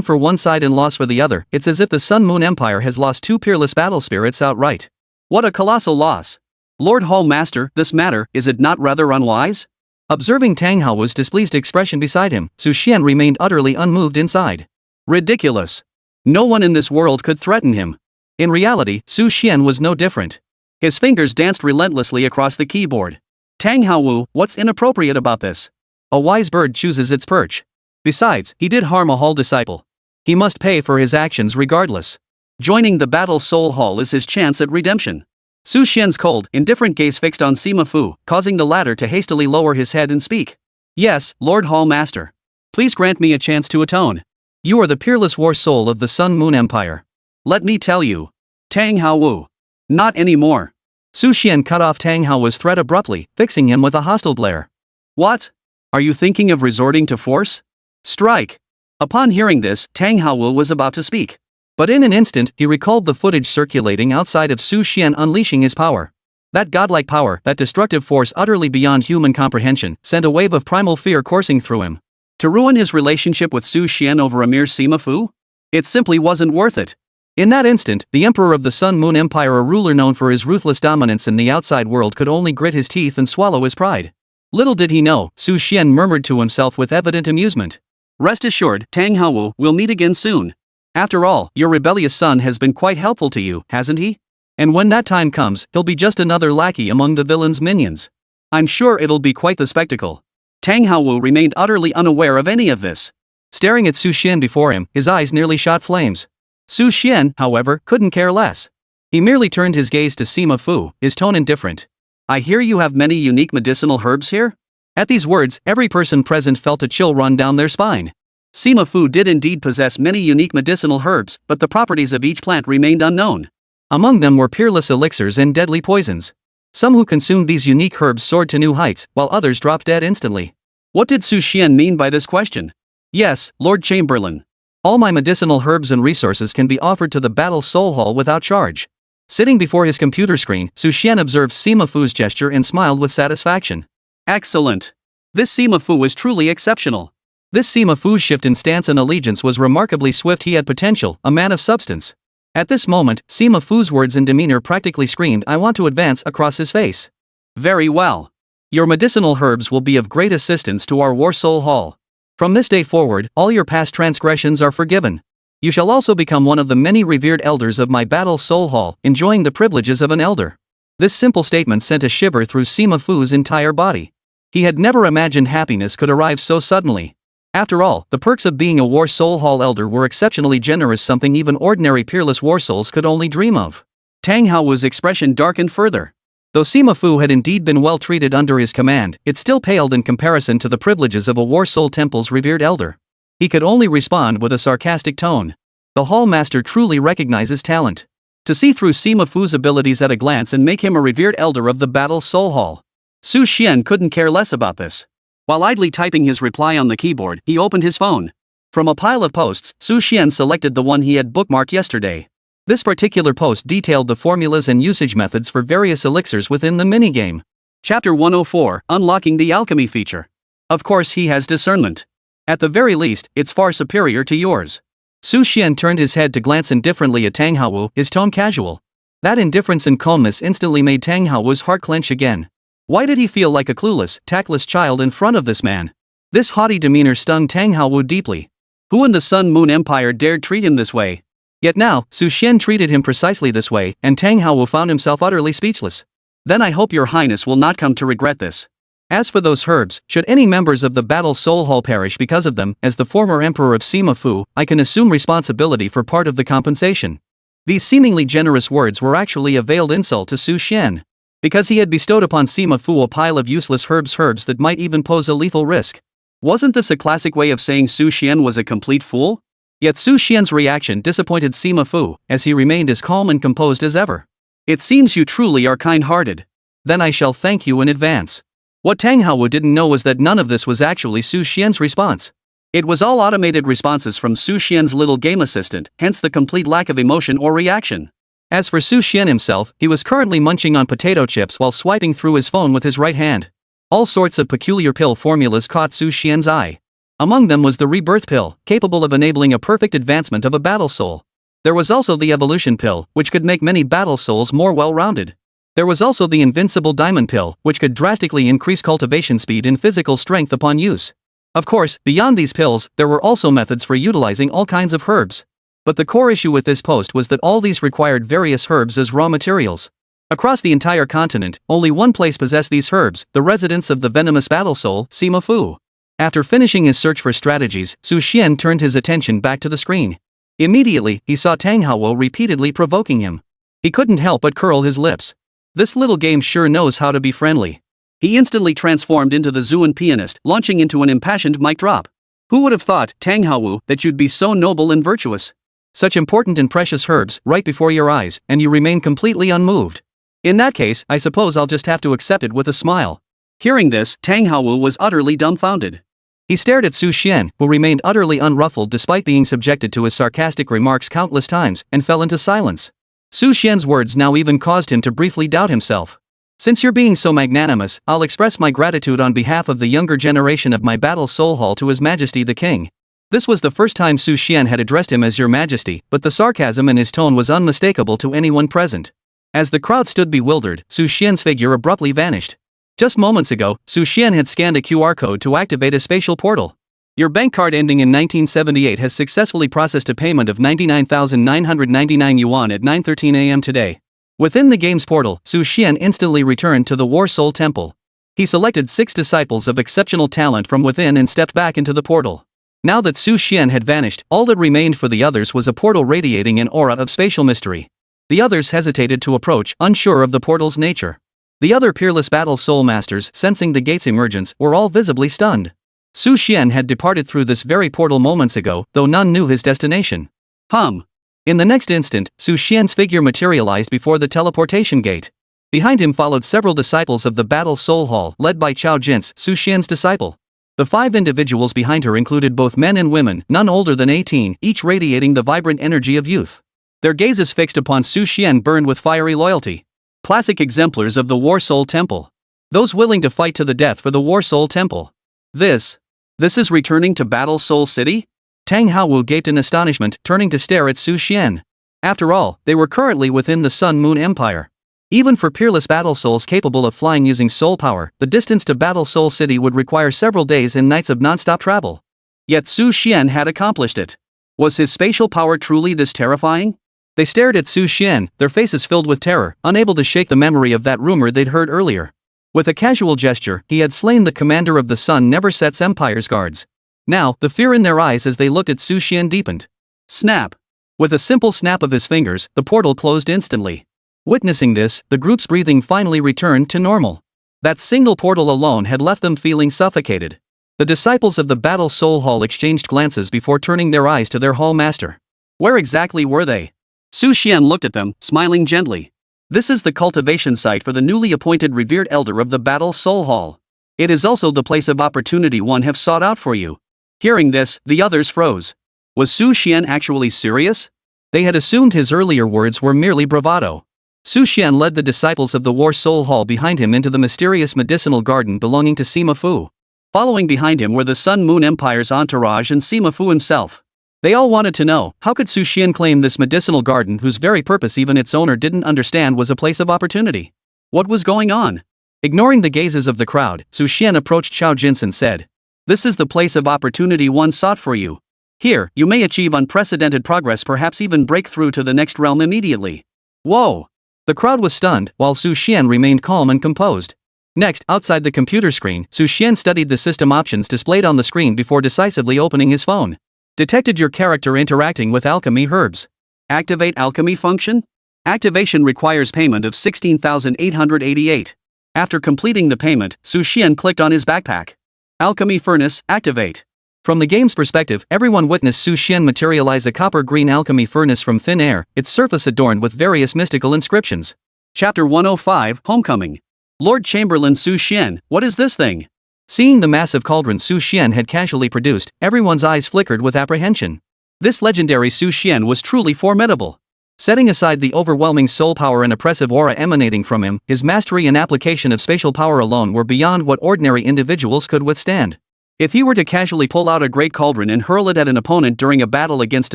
B: for one side and loss for the other, it's as if the Sun Moon Empire has lost two peerless battle spirits outright. What a colossal loss! Lord Hall Master, this matter, is it not rather unwise? Observing Tang Hao's displeased expression beside him, Su Xian remained utterly unmoved inside. Ridiculous! No one in this world could threaten him. In reality, Su Xian was no different. His fingers danced relentlessly across the keyboard. Tang Hao, what's inappropriate about this? A wise bird chooses its perch. Besides, he did harm a Hall disciple. He must pay for his actions regardless. Joining the Battle Soul Hall is his chance at redemption. Su Xian's cold, indifferent gaze fixed on Sima Fu, causing the latter to hastily lower his head and speak. Yes, Lord Hall Master. Please grant me a chance to atone. You are the peerless war soul of the Sun Moon Empire. Let me tell you. Tang Hao. Not anymore. Su Xian cut off Tang Hao's threat abruptly, fixing him with a hostile glare. What? Are you thinking of resorting to force? Strike! Upon hearing this, Tang Hao was about to speak. But in an instant, he recalled the footage circulating outside of Su Xian unleashing his power. That godlike power, that destructive force utterly beyond human comprehension, sent a wave of primal fear coursing through him. To ruin his relationship with Su Xian over a mere Sima Fu? It simply wasn't worth it. In that instant, the emperor of the Sun Moon Empire, a ruler known for his ruthless dominance in the outside world, could only grit his teeth and swallow his pride. Little did he know, Su Xian murmured to himself with evident amusement. Rest assured, Tang Hao, we'll meet again soon. After all, your rebellious son has been quite helpful to you, hasn't he? And when that time comes, he'll be just another lackey among the villain's minions. I'm sure it'll be quite the spectacle. Tang Hao remained utterly unaware of any of this. Staring at Su Xian before him, his eyes nearly shot flames. Su Xian, however, couldn't care less. He merely turned his gaze to Sima Fu, his tone indifferent. I hear you have many unique medicinal herbs here? At these words, every person present felt a chill run down their spine. Sima Fu did indeed possess many unique medicinal herbs, but the properties of each plant remained unknown. Among them were peerless elixirs and deadly poisons. Some who consumed these unique herbs soared to new heights, while others dropped dead instantly. What did Su Xian mean by this question? Yes, Lord Chamberlain. All my medicinal herbs and resources can be offered to the Battle Soul Hall without charge. Sitting before his computer screen, Su Xian observed Sima Fu's gesture and smiled with satisfaction. Excellent. This Sima Fu was truly exceptional. This Sima Fu's shift in stance and allegiance was remarkably swift. He had potential, a man of substance. At this moment, Sima Fu's words and demeanor practically screamed, I want to advance, across his face. Very well. Your medicinal herbs will be of great assistance to our War Soul Hall. From this day forward, all your past transgressions are forgiven. You shall also become one of the many revered elders of my Battle Soul Hall, enjoying the privileges of an elder. This simple statement sent a shiver through Sima Fu's entire body. He had never imagined happiness could arrive so suddenly. After all, the perks of being a War Soul Hall elder were exceptionally generous, something even ordinary peerless war souls could only dream of. Tang Hao's expression darkened further. Though Sima Fu had indeed been well treated under his command, it still paled in comparison to the privileges of a War Soul Temple's revered elder. He could only respond with a sarcastic tone. The Hall Master truly recognizes talent. To see through Sima Fu's abilities at a glance and make him a revered elder of the Battle Soul Hall. Su Xian couldn't care less about this. While idly typing his reply on the keyboard, he opened his phone. From a pile of posts, Su Xian selected the one he had bookmarked yesterday. This particular post detailed the formulas and usage methods for various elixirs within the minigame. Chapter 104, Unlocking the Alchemy feature. Of course he has discernment. At the very least, it's far superior to yours. Su Xian turned his head to glance indifferently at Tang Haowu, his tone casual. That indifference and calmness instantly made Tang Haowu's heart clench again. Why did he feel like a clueless, tactless child in front of this man? This haughty demeanor stung Tang Haowu deeply. Who in the Sun Moon Empire dared treat him this way? Yet now, Su Xian treated him precisely this way, and Tang Haowu found himself utterly speechless. Then I hope your highness will not come to regret this. As for those herbs, should any members of the Battle Soul Hall perish because of them, as the former emperor of Sima Fu, I can assume responsibility for part of the compensation. These seemingly generous words were actually a veiled insult to Su Xian. Because he had bestowed upon Sima Fu a pile of useless herbs that might even pose a lethal risk. Wasn't this a classic way of saying Su Xian was a complete fool? Yet Su Xian's reaction disappointed Sima Fu, as he remained as calm and composed as ever. It seems you truly are kind-hearted. Then I shall thank you in advance. What Tang Haowu didn't know was that none of this was actually Su Xian's response. It was all automated responses from Su Xian's little game assistant, hence the complete lack of emotion or reaction. As for Su Xian himself, he was currently munching on potato chips while swiping through his phone with his right hand. All sorts of peculiar pill formulas caught Su Xian's eye. Among them was the rebirth pill, capable of enabling a perfect advancement of a battle soul. There was also the evolution pill, which could make many battle souls more well-rounded. There was also the invincible diamond pill, which could drastically increase cultivation speed and physical strength upon use. Of course, beyond these pills, there were also methods for utilizing all kinds of herbs. But the core issue with this post was that all these required various herbs as raw materials. Across the entire continent, only one place possessed these herbs, the residence of the venomous battle soul, Sima Fu. After finishing his search for strategies, Su Xian turned his attention back to the screen. Immediately, he saw Tang Haowu repeatedly provoking him. He couldn't help but curl his lips. This little game sure knows how to be friendly. He instantly transformed into the Xuan pianist, launching into an impassioned mic drop. Who would have thought, Tang Haowu, that you'd be so noble and virtuous? Such important and precious herbs, right before your eyes, and you remain completely unmoved. In that case, I suppose I'll just have to accept it with a smile. Hearing this, Tang Haowu was utterly dumbfounded. He stared at Su Xian, who remained utterly unruffled despite being subjected to his sarcastic remarks countless times, and fell into silence. Su Xian's words now even caused him to briefly doubt himself. Since you're being so magnanimous, I'll express my gratitude on behalf of the younger generation of my Battle Soul Hall to His Majesty the King. This was the first time Su Xian had addressed him as Your Majesty, but the sarcasm in his tone was unmistakable to anyone present. As the crowd stood bewildered, Su Xian's figure abruptly vanished. Just moments ago, Su Xian had scanned a QR code to activate a spatial portal. Your bank card ending in 1978 has successfully processed a payment of 99,999 yuan at 9:13 a.m. today. Within the game's portal, Su Xian instantly returned to the War Soul Temple. He selected 6 disciples of exceptional talent from within and stepped back into the portal. Now that Su Xian had vanished, all that remained for the others was a portal radiating an aura of spatial mystery. The others hesitated to approach, unsure of the portal's nature. The other peerless battle soul masters, sensing the gate's emergence, were all visibly stunned. Su Xian had departed through this very portal moments ago, though none knew his destination. In the next instant, Su Xian's figure materialized before the teleportation gate. Behind him followed several disciples of the Battle Soul Hall, led by Chao Jin's, Su Xian's disciple. The 5 individuals behind her included both men and women, none older than 18, each radiating the vibrant energy of youth. Their gazes fixed upon Su Xian burned with fiery loyalty. Classic exemplars of the War Soul Temple. Those willing to fight to the death for the War Soul Temple. This is returning to Battle Soul City? Tang Haowu gaped in astonishment, turning to stare at Su Xian. After all, they were currently within the Sun Moon Empire. Even for peerless battle souls capable of flying using soul power, the distance to Battle Soul City would require several days and nights of non-stop travel. Yet Su Xian had accomplished it. Was his spatial power truly this terrifying? They stared at Su Xian, their faces filled with terror, unable to shake the memory of that rumor they'd heard earlier. With a casual gesture, he had slain the commander of the Sun Never Sets Empire's guards. Now, the fear in their eyes as they looked at Su Xian deepened. Snap! With a simple snap of his fingers, the portal closed instantly. Witnessing this, the group's breathing finally returned to normal. That single portal alone had left them feeling suffocated. The disciples of the Battle Soul Hall exchanged glances before turning their eyes to their hall master. Where exactly were they? Su Xian looked at them, smiling gently. This is the cultivation site for the newly appointed revered elder of the Battle Soul Hall. It is also the place of opportunity one have sought out for you. Hearing this, the others froze. Was Su Xian actually serious? They had assumed his earlier words were merely bravado. Su Xian led the disciples of the War Soul Hall behind him into the mysterious medicinal garden belonging to Sima Fu. Following behind him were the Sun Moon Empire's entourage and Sima Fu himself. They all wanted to know, how could Su Xian claim this medicinal garden whose very purpose even its owner didn't understand was a place of opportunity? What was going on? Ignoring the gazes of the crowd, Su Xian approached Xiao Jins and said, "This is the place of opportunity one sought for you. Here, you may achieve unprecedented progress, perhaps even break through to the next realm immediately." Whoa! The crowd was stunned, while Su Xian remained calm and composed. Next, outside the computer screen, Su Xian studied the system options displayed on the screen before decisively opening his phone. Detected your character interacting with alchemy herbs. Activate alchemy function? Activation requires payment of 16,888. After completing the payment, Su Xian clicked on his backpack. Alchemy furnace, activate. From the game's perspective, everyone witnessed Su Xian materialize a copper-green alchemy furnace from thin air, its surface adorned with various mystical inscriptions. Chapter 105, Homecoming. Lord Chamberlain Su Xian, what is this thing? Seeing the massive cauldron Su Xian had casually produced, everyone's eyes flickered with apprehension. This legendary Su Xian was truly formidable. Setting aside the overwhelming soul power and oppressive aura emanating from him, his mastery and application of spatial power alone were beyond what ordinary individuals could withstand. If he were to casually pull out a great cauldron and hurl it at an opponent during a battle against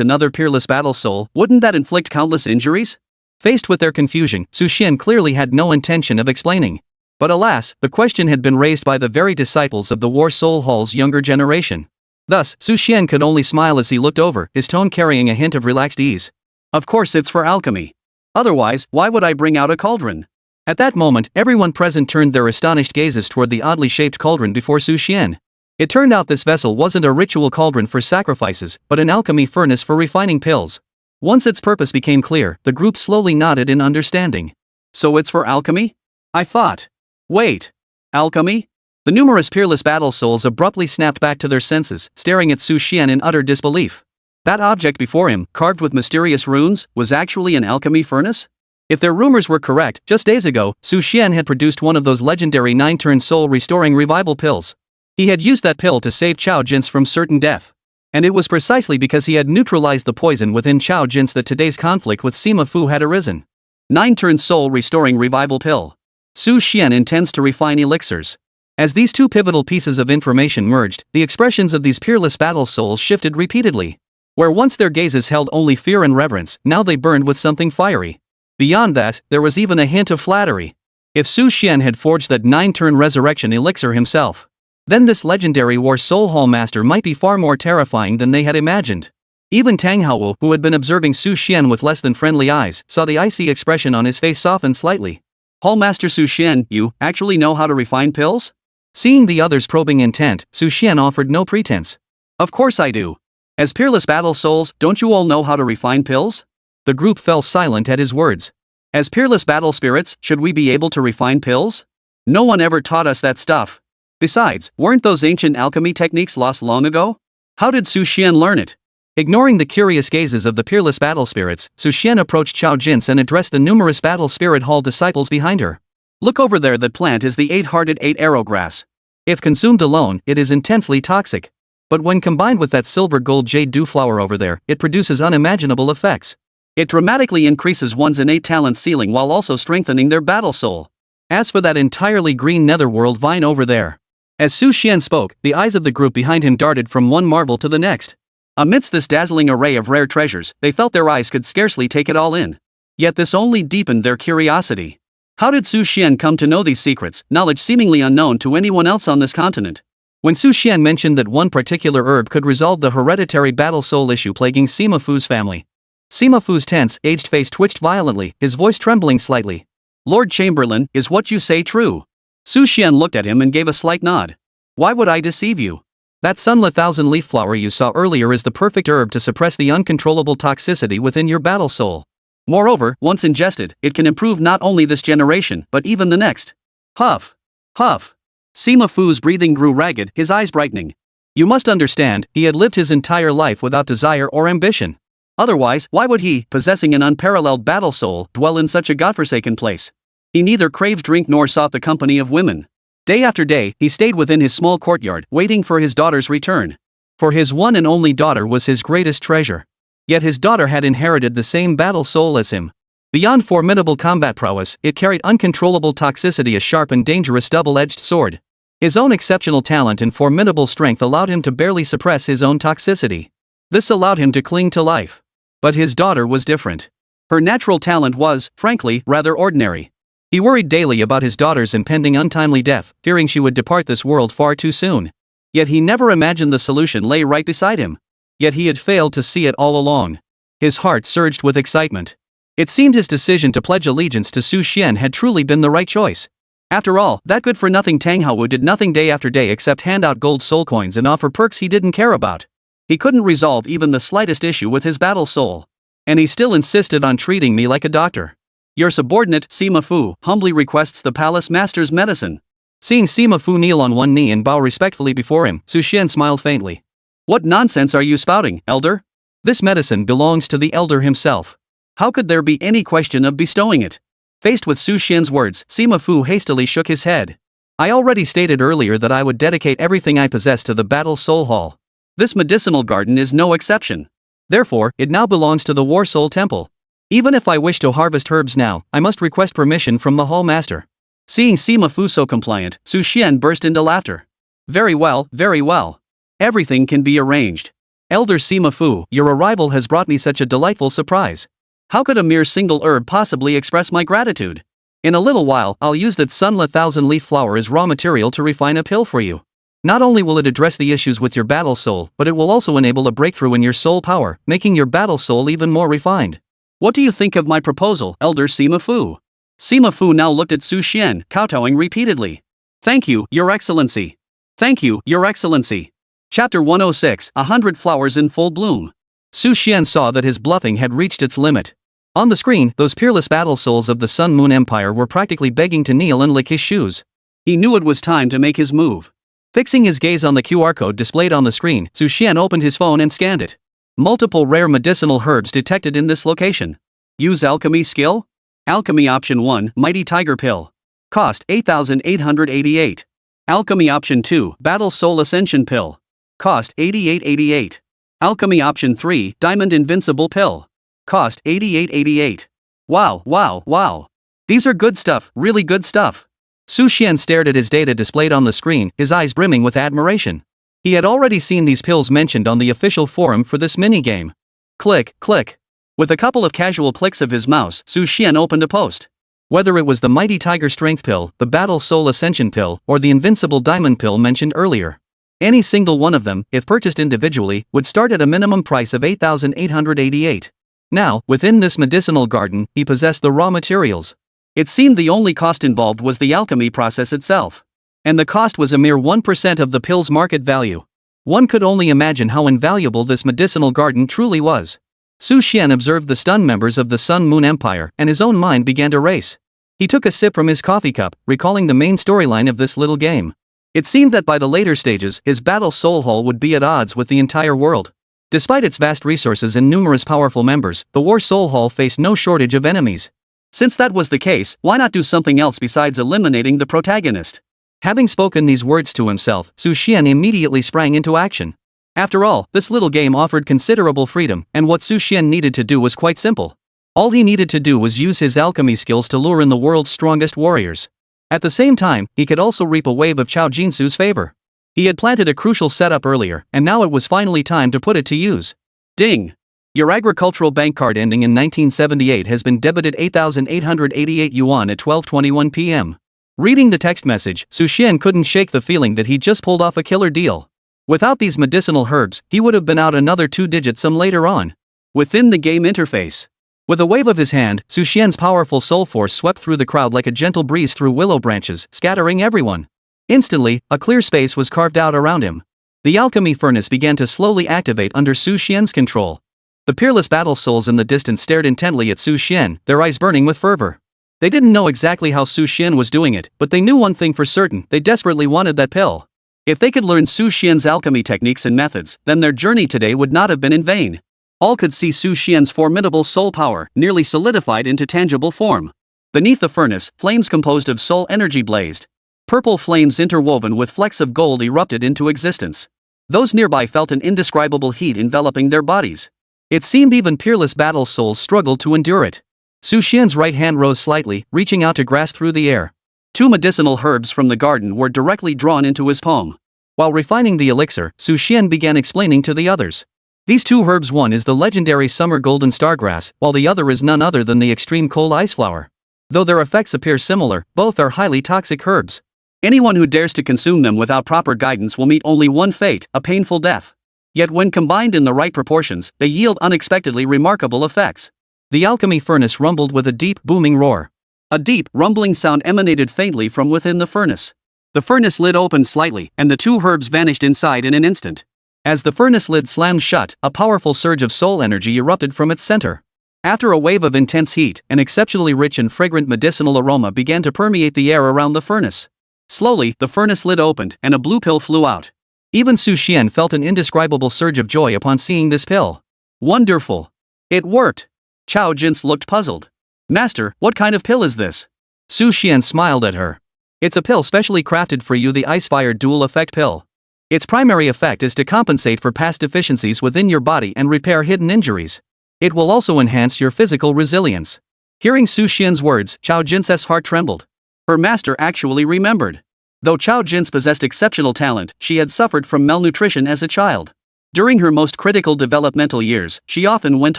B: another peerless battle soul, wouldn't that inflict countless injuries? Faced with their confusion, Su Xian clearly had no intention of explaining. But alas, the question had been raised by the very disciples of the War Soul Hall's younger generation. Thus, Su Xian could only smile as he looked over, his tone carrying a hint of relaxed ease. Of course it's for alchemy. Otherwise, why would I bring out a cauldron? At that moment, everyone present turned their astonished gazes toward the oddly shaped cauldron before Su Xian. It turned out this vessel wasn't a ritual cauldron for sacrifices, but an alchemy furnace for refining pills. Once its purpose became clear, the group slowly nodded in understanding. So it's for alchemy? I thought. Wait. Alchemy? The numerous peerless battle souls abruptly snapped back to their senses, staring at Su Xian in utter disbelief. That object before him, carved with mysterious runes, was actually an alchemy furnace? If their rumors were correct, just days ago, Su Xian had produced one of those legendary 9-turn soul-restoring revival pills. He had used that pill to save Xiao Jins from certain death. And it was precisely because he had neutralized the poison within Xiao Jins that today's conflict with Sima Fu had arisen. 9-turn soul-restoring revival pill. Su Xian intends to refine elixirs. As these two pivotal pieces of information merged, the expressions of these peerless battle souls shifted repeatedly. Where once their gazes held only fear and reverence, now they burned with something fiery. Beyond that, there was even a hint of flattery. If Su Xian had forged that 9-turn resurrection elixir himself, then this legendary War Soul Hall master might be far more terrifying than they had imagined. Even Tang Hao, who had been observing Su Xian with less than friendly eyes, saw the icy expression on his face soften slightly. Hallmaster Su Xian, you actually know how to refine pills? Seeing the other's probing intent, Su Xian offered no pretense. Of course I do. As peerless battle souls, don't you all know how to refine pills? The group fell silent at his words. As peerless battle spirits, should we be able to refine pills? No one ever taught us that stuff. Besides, weren't those ancient alchemy techniques lost long ago? How did Su Xian learn it? Ignoring the curious gazes of the peerless battle spirits, Su Xian approached Xiao Jins and addressed the numerous battle spirit hall disciples behind her. Look over there, that plant is the 8-hearted 8-arrow grass. If consumed alone, it is intensely toxic. But when combined with that silver gold jade dew flower over there, it produces unimaginable effects. It dramatically increases one's innate talent ceiling while also strengthening their battle soul. As for that entirely green netherworld vine over there. As Su Xian spoke, the eyes of the group behind him darted from one marvel to the next. Amidst this dazzling array of rare treasures, they felt their eyes could scarcely take it all in. Yet this only deepened their curiosity. How did Su Xian come to know these secrets, knowledge seemingly unknown to anyone else on this continent? When Su Xian mentioned that one particular herb could resolve the hereditary battle soul issue plaguing Sima Fu's family, Sima Fu's tense, aged face twitched violently, his voice trembling slightly. Lord Chamberlain, is what you say true? Su Xian looked at him and gave a slight nod. Why would I deceive you? That sunlit thousand-leaf flower you saw earlier is the perfect herb to suppress the uncontrollable toxicity within your battle soul. Moreover, once ingested, it can improve not only this generation, but even the next. Huff. Huff. Sima Fu's breathing grew ragged, his eyes brightening. You must understand, he had lived his entire life without desire or ambition. Otherwise, why would he, possessing an unparalleled battle soul, dwell in such a godforsaken place? He neither craved drink nor sought the company of women. Day after day, he stayed within his small courtyard, waiting for his daughter's return. For his one and only daughter was his greatest treasure. Yet his daughter had inherited the same battle soul as him. Beyond formidable combat prowess, it carried uncontrollable toxicity, a sharp and dangerous double-edged sword. His own exceptional talent and formidable strength allowed him to barely suppress his own toxicity. This allowed him to cling to life. But his daughter was different. Her natural talent was, frankly, rather ordinary. He worried daily about his daughter's impending untimely death, fearing she would depart this world far too soon. Yet he never imagined the solution lay right beside him. Yet he had failed to see it all along. His heart surged with excitement. It seemed his decision to pledge allegiance to Su Xian had truly been the right choice. After all, that good-for-nothing Tang Hao did nothing day after day except hand out gold soul coins and offer perks he didn't care about. He couldn't resolve even the slightest issue with his battle soul. And he still insisted on treating me like a doctor. Your subordinate, Sima Fu, humbly requests the palace master's medicine. Seeing Sima Fu kneel on one knee and bow respectfully before him, Su Xian smiled faintly. What nonsense are you spouting, elder? This medicine belongs to the elder himself. How could there be any question of bestowing it? Faced with Su Xian's words, Sima Fu hastily shook his head. I already stated earlier that I would dedicate everything I possess to the Battle Soul Hall. This medicinal garden is no exception. Therefore, it now belongs to the War Soul Temple. Even if I wish to harvest herbs now, I must request permission from the hall master. Seeing Sima Fu so compliant, Su Xian burst into laughter. Very well, very well. Everything can be arranged. Elder Sima Fu, your arrival has brought me such a delightful surprise. How could a mere single herb possibly express my gratitude? In a little while, I'll use that Sunla thousand leaf flower as raw material to refine a pill for you. Not only will it address the issues with your battle soul, but it will also enable a breakthrough in your soul power, making your battle soul even more refined. What do you think of my proposal, Elder Sima Fu? Sima Fu now looked at Su Xian, kowtowing repeatedly. Thank you, Your Excellency. Thank you, Your Excellency. Chapter 106, 100 Flowers in Full Bloom. Su Xian saw that his bluffing had reached its limit. On the screen, those peerless battle souls of the Sun Moon Empire were practically begging to kneel and lick his shoes. He knew it was time to make his move. Fixing his gaze on the QR code displayed on the screen, Su Xian opened his phone and scanned it. Multiple rare medicinal herbs detected in this location. Use alchemy skill? Alchemy option 1, Mighty Tiger Pill. Cost 8,888. Alchemy option 2, Battle Soul Ascension Pill. Cost 8888. Alchemy option 3, Diamond Invincible Pill. Cost 8888. Wow, wow, wow. These are good stuff, really good stuff. Su Xian stared at his data displayed on the screen, his eyes brimming with admiration. He had already seen these pills mentioned on the official forum for this minigame. Click, click. With a couple of casual clicks of his mouse, Su Xian opened a post. Whether it was the Mighty Tiger Strength Pill, the Battle Soul Ascension Pill, or the Invincible Diamond Pill mentioned earlier. Any single one of them, if purchased individually, would start at a minimum price of 8,888. Now, within this medicinal garden, he possessed the raw materials. It seemed the only cost involved was the alchemy process itself. And the cost was a mere 1% of the pill's market value. One could only imagine how invaluable this medicinal garden truly was. Su Xian observed the stunned members of the Sun Moon Empire, and his own mind began to race. He took a sip from his coffee cup, recalling the main storyline of this little game. It seemed that by the later stages, his Battle Soul Hall would be at odds with the entire world. Despite its vast resources and numerous powerful members, the War Soul Hall faced no shortage of enemies. Since that was the case, why not do something else besides eliminating the protagonist? Having spoken these words to himself, Su Xian immediately sprang into action. After all, this little game offered considerable freedom, and what Su Xian needed to do was quite simple. All he needed to do was use his alchemy skills to lure in the world's strongest warriors. At the same time, he could also reap a wave of Chao Jinsu's favor. He had planted a crucial setup earlier, and now it was finally time to put it to use. Ding! Your agricultural bank card ending in 1978 has been debited 8,888 yuan at 12:21 p.m. Reading the text message, Su Xian couldn't shake the feeling that he'd just pulled off a killer deal. Without these medicinal herbs, he would have been out another 2-digit sum later on. Within the game interface. With a wave of his hand, Su Xian's powerful soul force swept through the crowd like a gentle breeze through willow branches, scattering everyone. Instantly, a clear space was carved out around him. The alchemy furnace began to slowly activate under Su Xian's control. The peerless battle souls in the distance stared intently at Su Xian, their eyes burning with fervor. They didn't know exactly how Su Xian was doing it, but they knew one thing for certain: they desperately wanted that pill. If they could learn Su Xian's alchemy techniques and methods, then their journey today would not have been in vain. All could see Su Xian's formidable soul power nearly solidified into tangible form. Beneath the furnace, flames composed of soul energy blazed. Purple flames interwoven with flecks of gold erupted into existence. Those nearby felt an indescribable heat enveloping their bodies. It seemed even peerless battle souls struggled to endure it. Su Xian's right hand rose slightly, reaching out to grasp through the air. 2 medicinal herbs from the garden were directly drawn into his palm. While refining the elixir, Su Xian began explaining to the others. These 2 herbs, one is the legendary summer golden stargrass, while the other is none other than the extreme cold ice flower. Though their effects appear similar, both are highly toxic herbs. Anyone who dares to consume them without proper guidance will meet only one fate, a painful death. Yet when combined in the right proportions, they yield unexpectedly remarkable effects. The alchemy furnace rumbled with a deep, booming roar. A deep, rumbling sound emanated faintly from within the furnace. The furnace lid opened slightly, and the 2 herbs vanished inside in an instant. As the furnace lid slammed shut, a powerful surge of soul energy erupted from its center. After a wave of intense heat, an exceptionally rich and fragrant medicinal aroma began to permeate the air around the furnace. Slowly, the furnace lid opened, and a blue pill flew out. Even Su Xian felt an indescribable surge of joy upon seeing this pill. Wonderful! It worked! Chao Jins looked puzzled. Master, what kind of pill is this? Su Xian smiled at her. It's a pill specially crafted for you, the ice-fired dual effect pill. Its primary effect is to compensate for past deficiencies within your body and repair hidden injuries. It will also enhance your physical resilience. Hearing Su Xian's words, Chao Jins's heart trembled. Her master actually remembered. Though Chao Jins possessed exceptional talent, she had suffered from malnutrition as a child. During her most critical developmental years, she often went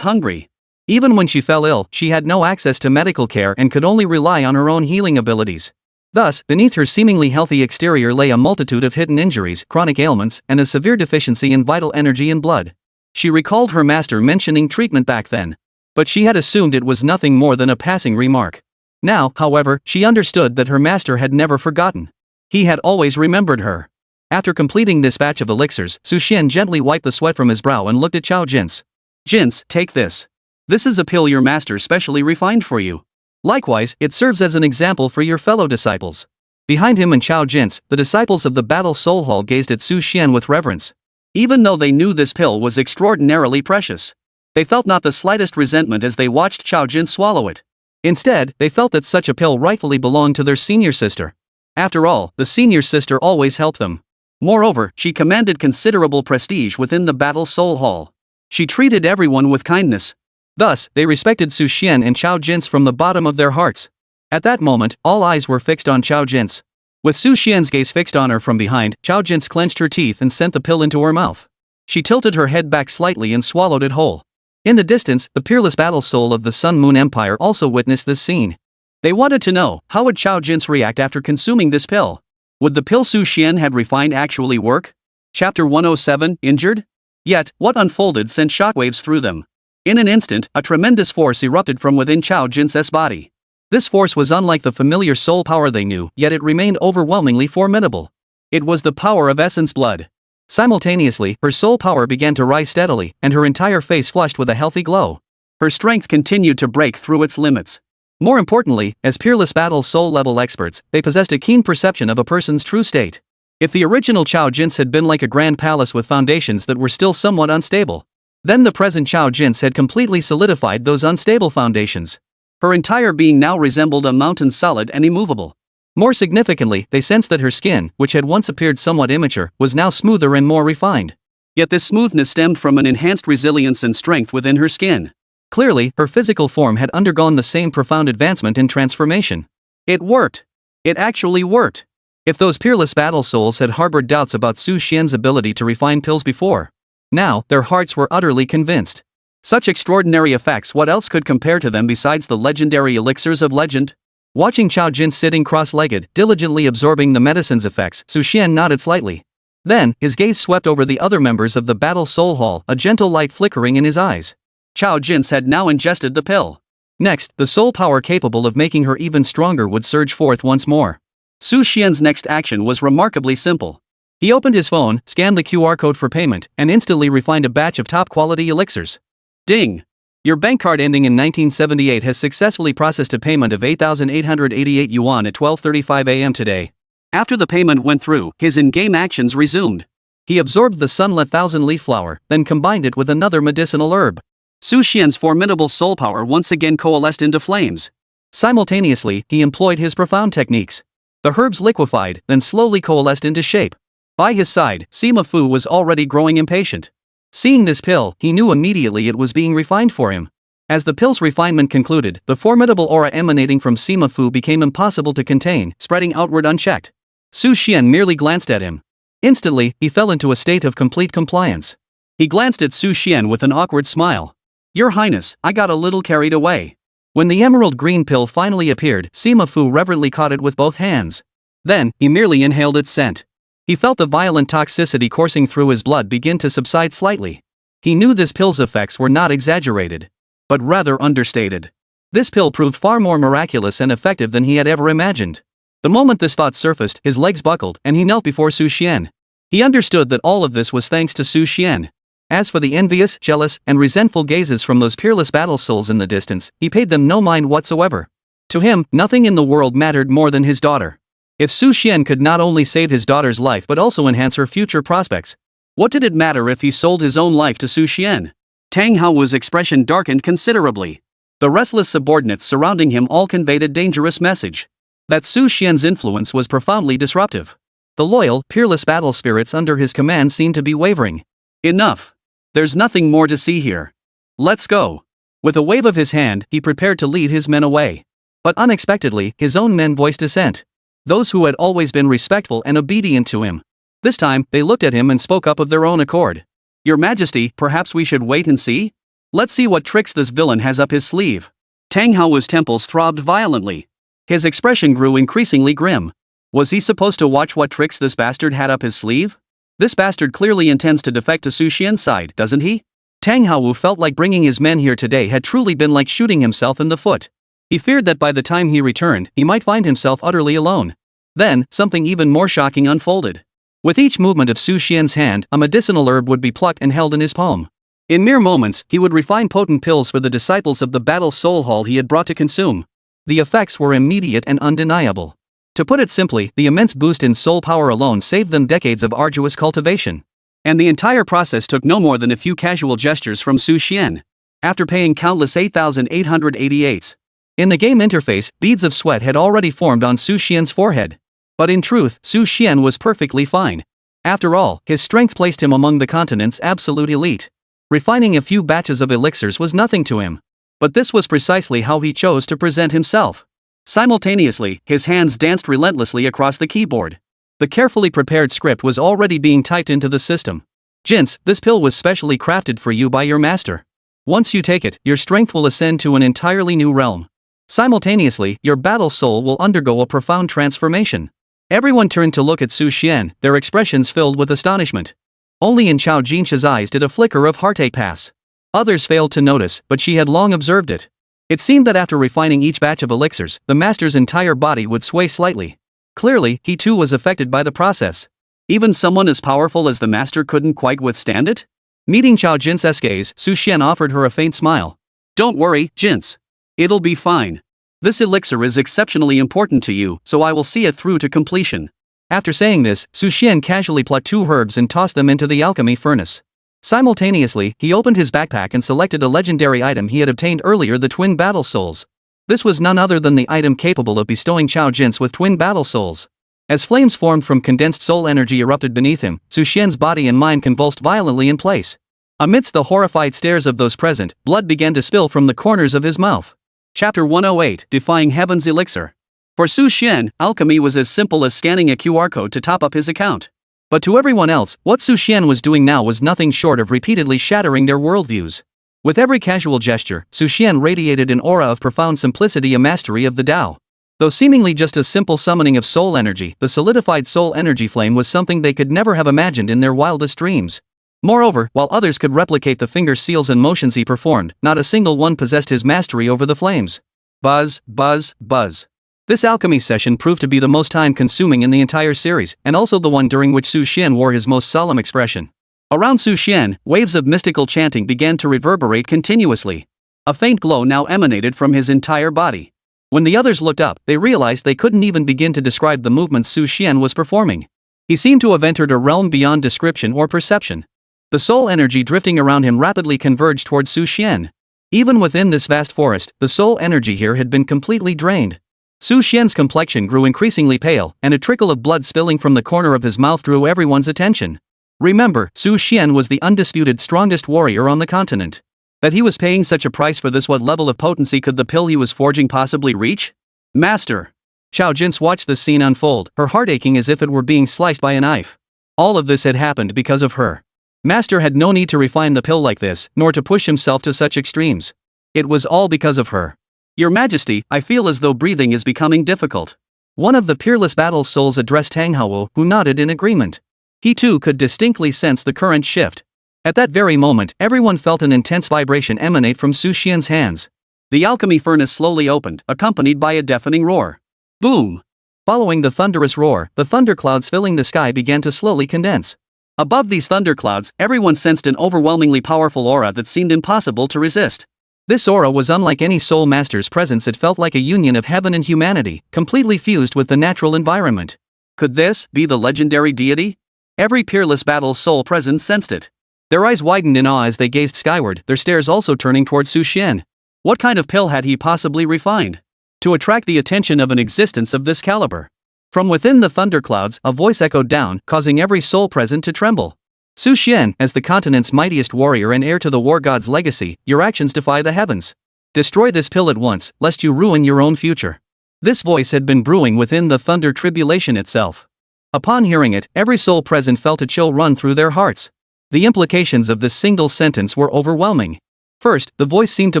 B: hungry. Even when she fell ill, she had no access to medical care and could only rely on her own healing abilities. Thus, beneath her seemingly healthy exterior lay a multitude of hidden injuries, chronic ailments, and a severe deficiency in vital energy and blood. She recalled her master mentioning treatment back then. But she had assumed it was nothing more than a passing remark. Now, however, she understood that her master had never forgotten. He had always remembered her. After completing this batch of elixirs, Su Xian gently wiped the sweat from his brow and looked at Chao Jins. Jins, take this. This is a pill your master specially refined for you. Likewise, it serves as an example for your fellow disciples. Behind him and Chao Jins, the disciples of the Battle Soul Hall gazed at Su Xian with reverence. Even though they knew this pill was extraordinarily precious, they felt not the slightest resentment as they watched Chao Jins swallow it. Instead, they felt that such a pill rightfully belonged to their senior sister. After all, the senior sister always helped them. Moreover, she commanded considerable prestige within the Battle Soul Hall. She treated everyone with kindness. Thus, they respected Su Xian and Chao Jins from the bottom of their hearts. At that moment, all eyes were fixed on Chao Jins. With Su Xian's gaze fixed on her from behind, Chao Jins clenched her teeth and sent the pill into her mouth. She tilted her head back slightly and swallowed it whole. In the distance, the peerless battle soul of the Sun Moon Empire also witnessed this scene. They wanted to know, how would Chao Jins react after consuming this pill? Would the pill Su Xian had refined actually work? Chapter 107, Injured? Yet, what unfolded sent shockwaves through them. In an instant, a tremendous force erupted from within Chao Jins's body. This force was unlike the familiar soul power they knew, yet it remained overwhelmingly formidable. It was the power of essence blood. Simultaneously, her soul power began to rise steadily, and her entire face flushed with a healthy glow. Her strength continued to break through its limits. More importantly, as peerless battle soul level experts, they possessed a keen perception of a person's true state. If the original Chao Jins had been like a grand palace with foundations that were still somewhat unstable, then the present Chao Jins had completely solidified those unstable foundations. Her entire being now resembled a mountain, solid and immovable. More significantly, they sensed that her skin, which had once appeared somewhat immature, was now smoother and more refined. Yet this smoothness stemmed from an enhanced resilience and strength within her skin. Clearly, her physical form had undergone the same profound advancement and transformation. It worked. It actually worked. If those peerless battle souls had harbored doubts about Su Xian's ability to refine pills before, now, their hearts were utterly convinced. Such extraordinary effects, what else could compare to them besides the legendary elixirs of legend? Watching Chao Jin sitting cross-legged, diligently absorbing the medicine's effects, Su Xian nodded slightly. Then, his gaze swept over the other members of the Battle Soul Hall, a gentle light flickering in his eyes. Chao Jins had now ingested the pill. Next, the soul power capable of making her even stronger would surge forth once more. Su Xian's next action was remarkably simple. He opened his phone, scanned the QR code for payment, and instantly refined a batch of top-quality elixirs. Ding! Your bank card ending in 1978 has successfully processed a payment of 8,888 yuan at 12:35 a.m. today. After the payment went through, his in-game actions resumed. He absorbed the sunlit thousand-leaf flower, then combined it with another medicinal herb. Su Xian's formidable soul power once again coalesced into flames.
A: Simultaneously, he employed his profound techniques. The herbs liquefied, then slowly coalesced into shape. By his side, Sima Fu was already growing impatient. Seeing this pill, he knew immediately it was being refined for him. As the pill's refinement concluded, the formidable aura emanating from Sima Fu became impossible to contain, spreading outward unchecked. Su Xian merely glanced at him. Instantly, he fell into a state of complete compliance. He glanced at Su Xian with an awkward smile. "Your Highness, I got a little carried away." When the emerald green pill finally appeared, Sima Fu reverently caught it with both hands. Then, he merely inhaled its scent. He felt the violent toxicity coursing through his blood begin to subside slightly. He knew this pill's effects were not exaggerated, but rather understated. This pill proved far more miraculous and effective than he had ever imagined. The moment this thought surfaced, his legs buckled, and he knelt before Su Xian. He understood that all of this was thanks to Su Xian. As for the envious, jealous, and resentful gazes from those peerless battle souls in the distance, he paid them no mind whatsoever. To him, nothing in the world mattered more than his daughter. If Su Xian could not only save his daughter's life but also enhance her future prospects, what did it matter if he sold his own life to Su Xian? Tang Hao's expression darkened considerably. The restless subordinates surrounding him all conveyed a dangerous message. That Su Xian's influence was profoundly disruptive. The loyal, peerless battle spirits under his command seemed to be wavering. Enough. There's nothing more to see here. Let's go. With a wave of his hand, he prepared to lead his men away. But unexpectedly, his own men voiced dissent. Those who had always been respectful and obedient to him. This time, they looked at him and spoke up of their own accord. "Your Majesty, perhaps we should wait and see? Let's see what tricks this villain has up his sleeve." Tang Hao's temples throbbed violently. His expression grew increasingly grim. Was he supposed to watch what tricks this bastard had up his sleeve? This bastard clearly intends to defect to Su Xian's side, doesn't he? Tang Hao felt like bringing his men here today had truly been like shooting himself in the foot. He feared that by the time he returned, he might find himself utterly alone. Then, something even more shocking unfolded. With each movement of Su Xian's hand, a medicinal herb would be plucked and held in his palm. In mere moments, he would refine potent pills for the disciples of the battle soul hall he had brought to consume. The effects were immediate and undeniable. To put it simply, the immense boost in soul power alone saved them decades of arduous cultivation. And the entire process took no more than a few casual gestures from Su Xian. After paying countless 8,888s. In the game interface, beads of sweat had already formed on Su Xian's forehead. But in truth, Su Xian was perfectly fine. After all, his strength placed him among the continent's absolute elite. Refining a few batches of elixirs was nothing to him. But this was precisely how he chose to present himself. Simultaneously, his hands danced relentlessly across the keyboard. The carefully prepared script was already being typed into the system. "Jinx, this pill was specially crafted for you by your master. Once you take it, your strength will ascend to an entirely new realm. Simultaneously, your battle soul will undergo a profound transformation." Everyone turned to look at Su Xian, their expressions filled with astonishment. Only in Chao Jinsha's eyes did a flicker of heartache pass. Others failed to notice, but she had long observed it. It seemed that after refining each batch of elixirs, the master's entire body would sway slightly. Clearly, he too was affected by the process. Even someone as powerful as the master couldn't quite withstand it? Meeting Chao Jins's gaze, Su Xian offered her a faint smile. "Don't worry, Jins. It'll be fine. This elixir is exceptionally important to you, so I will see it through to completion." After saying this, Su Xian casually plucked 2 herbs and tossed them into the alchemy furnace. Simultaneously, he opened his backpack and selected a legendary item he had obtained earlier, the twin battle souls. This was none other than the item capable of bestowing Chao Jins with twin battle souls. As flames formed from condensed soul energy erupted beneath him, Su Xian's body and mind convulsed violently in place. Amidst the horrified stares of those present, blood began to spill from the corners of his mouth. Chapter 108, Defying Heaven's Elixir. For Su Xian, alchemy was as simple as scanning a QR code to top up his account. But to everyone else, what Su Xian was doing now was nothing short of repeatedly shattering their worldviews. With every casual gesture, Su Xian radiated an aura of profound simplicity, a mastery of the Tao. Though seemingly just a simple summoning of soul energy, the solidified soul energy flame was something they could never have imagined in their wildest dreams. Moreover, while others could replicate the finger seals and motions he performed, not a single one possessed his mastery over the flames. Buzz, buzz, buzz. This alchemy session proved to be the most time-consuming in the entire series, and also the one during which Su Xian wore his most solemn expression. Around Su Xian, waves of mystical chanting began to reverberate continuously. A faint glow now emanated from his entire body. When the others looked up, they realized they couldn't even begin to describe the movements Su Xian was performing. He seemed to have entered a realm beyond description or perception.
B: The soul energy drifting around him rapidly converged towards Su Xian. Even within this vast forest, the soul energy here had been completely drained. Su Xian's complexion grew increasingly pale, and a trickle of blood spilling from the corner of his mouth drew everyone's attention. Remember, Su Xian was the undisputed strongest warrior on the continent. That he was paying such a price for this, what level of potency could the pill he was forging possibly reach? Master! Xiao Jin's watched this scene unfold, her heart aching as if it were being sliced by a knife. All of this had happened because of her. Master had no need to refine the pill like this, nor to push himself to such extremes. It was all because of her. Your Majesty, I feel as though breathing is becoming difficult. One of the peerless battle souls addressed Tang Hao, who nodded in agreement. He too could distinctly sense the current shift. At that very moment, everyone felt an intense vibration emanate from Su Xian's hands. The alchemy furnace slowly opened, accompanied by a deafening roar. Boom! Following the thunderous roar, the thunderclouds filling the sky began to slowly condense. Above these thunderclouds, everyone sensed an overwhelmingly powerful aura that seemed impossible to resist. This aura was unlike any soul master's presence. It felt like a union of heaven and humanity, completely fused with the natural environment. Could this be the legendary deity? Every peerless battle soul present sensed it. Their eyes widened in awe as they gazed skyward, their stares also turning towards Su Xian. What kind of pill had he possibly refined to attract the attention of an existence of this caliber? From within the thunderclouds, a voice echoed down, causing every soul present to tremble. Su Xian, as the continent's mightiest warrior and heir to the war god's legacy, your actions defy the heavens. Destroy this pill at once, lest you ruin your own future. This voice had been brewing within the thunder tribulation itself. Upon hearing it, every soul present felt a chill run through their hearts. The implications of this single sentence were overwhelming. First, the voice seemed to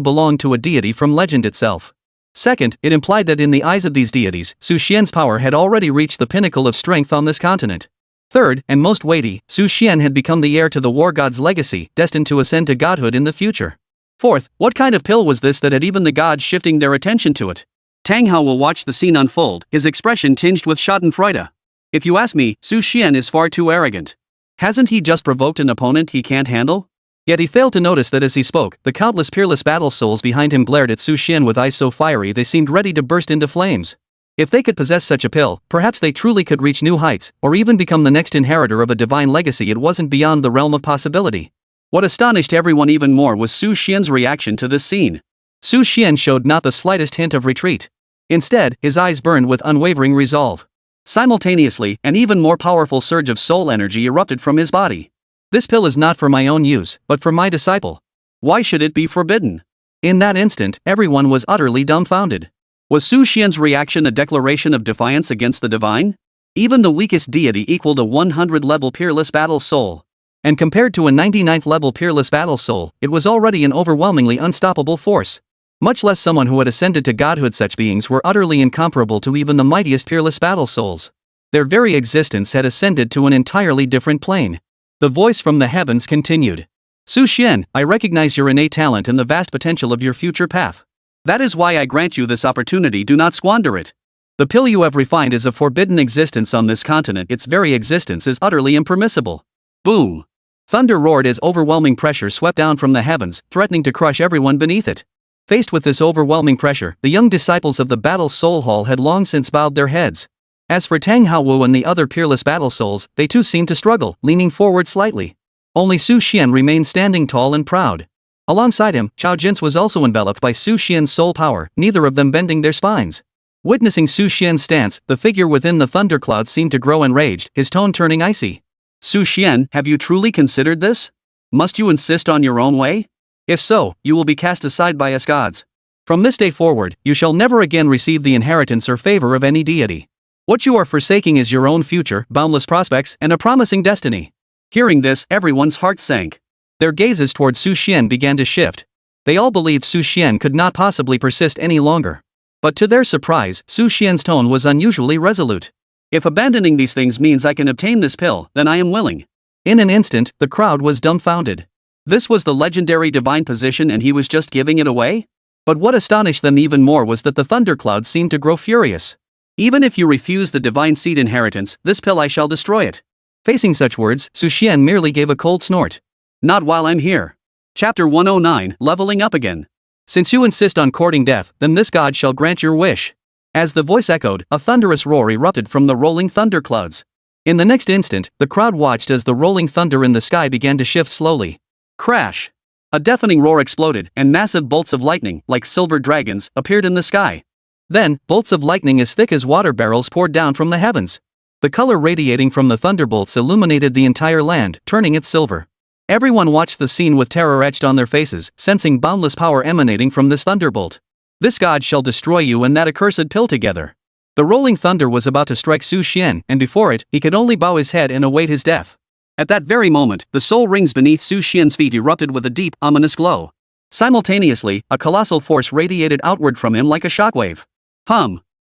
B: belong to a deity from legend itself. Second, it implied that in the eyes of these deities, Su Xian's power had already reached the pinnacle of strength on this continent. Third, and most weighty, Su Xian had become the heir to the war god's legacy, destined to ascend to godhood in the future. Fourth, what kind of pill was this that had even the gods shifting their attention to it? Tang Hao will watch the scene unfold, his expression tinged with schadenfreude. If you ask me, Su Xian is far too arrogant. Hasn't he just provoked an opponent he can't handle? Yet he failed to notice that as he spoke, the countless peerless battle souls behind him glared at Su Xian with eyes so fiery they seemed ready to burst into flames. If they could possess such a pill, perhaps they truly could reach new heights, or even become the next inheritor of a divine legacy. It wasn't beyond the realm of possibility. What astonished everyone even more was Su Xian's reaction to this scene. Su Xian showed not the slightest hint of retreat. Instead, his eyes burned with unwavering resolve. Simultaneously, an even more powerful surge of soul energy erupted from his body. This pill is not for my own use, but for my disciple. Why should it be forbidden? In that instant, everyone was utterly dumbfounded. Was Su Xian's reaction a declaration of defiance against the divine? Even the weakest deity equaled a 100-level peerless battle soul. And compared to a 99th-level peerless battle soul, it was already an overwhelmingly unstoppable force. Much less someone who had ascended to godhood. Such beings were utterly incomparable to even the mightiest peerless battle souls. Their very existence had ascended to an entirely different plane. The voice from the heavens continued. Su Xian, I recognize your innate talent and the vast potential of your future path. That is why I grant you this opportunity. Do not squander it. The pill you have refined is a forbidden existence on this continent. Its very existence is utterly impermissible. Boom! Thunder roared as overwhelming pressure swept down from the heavens, threatening to crush everyone beneath it. Faced with this overwhelming pressure, the young disciples of the Battle Soul Hall had long since bowed their heads. As for Tang Hao and the other peerless battle souls, they too seemed to struggle, leaning forward slightly. Only Su Xian remained standing tall and proud. Alongside him, Xiao Jin was also enveloped by Su Xian's soul power, neither of them bending their spines. Witnessing Su Xian's stance, the figure within the thundercloud seemed to grow enraged, his tone turning icy. Su Xian, have you truly considered this? Must you insist on your own way? If so, you will be cast aside by us gods. From this day forward, you shall never again receive the inheritance or favor of any deity. What you are forsaking is your own future, boundless prospects, and a promising destiny. Hearing this, everyone's heart sank. Their gazes toward Su Xian began to shift. They all believed Su Xian could not possibly persist any longer. But to their surprise, Su Xian's tone was unusually resolute. If abandoning these things means I can obtain this pill, then I am willing. In an instant, the crowd was dumbfounded. This was the legendary divine position and he was just giving it away? But what astonished them even more was that the thunderclouds seemed to grow furious. Even if you refuse the divine seed inheritance, this pill I shall destroy it. Facing such words, Su Xian merely gave a cold snort. Not while I'm here. Chapter 109, Leveling Up Again. Since you insist on courting death, then this god shall grant your wish. As the voice echoed, a thunderous roar erupted from the rolling thunderclouds. In the next instant, the crowd watched as the rolling thunder in the sky began to shift slowly. Crash! A deafening roar exploded, and massive bolts of lightning, like silver dragons, appeared in the sky. Then, bolts of lightning as thick as water barrels poured down from the heavens. The color radiating from the thunderbolts illuminated the entire land, turning it silver. Everyone watched the scene with terror etched on their faces, sensing boundless power emanating from this thunderbolt. This god shall destroy you and that accursed pill together. The rolling thunder was about to strike Su Xian, and before it, he could only bow his head and await his death. At that very moment, the soul rings beneath Su Xian's feet erupted with a deep, ominous glow. Simultaneously, a colossal force radiated outward from him like a shockwave.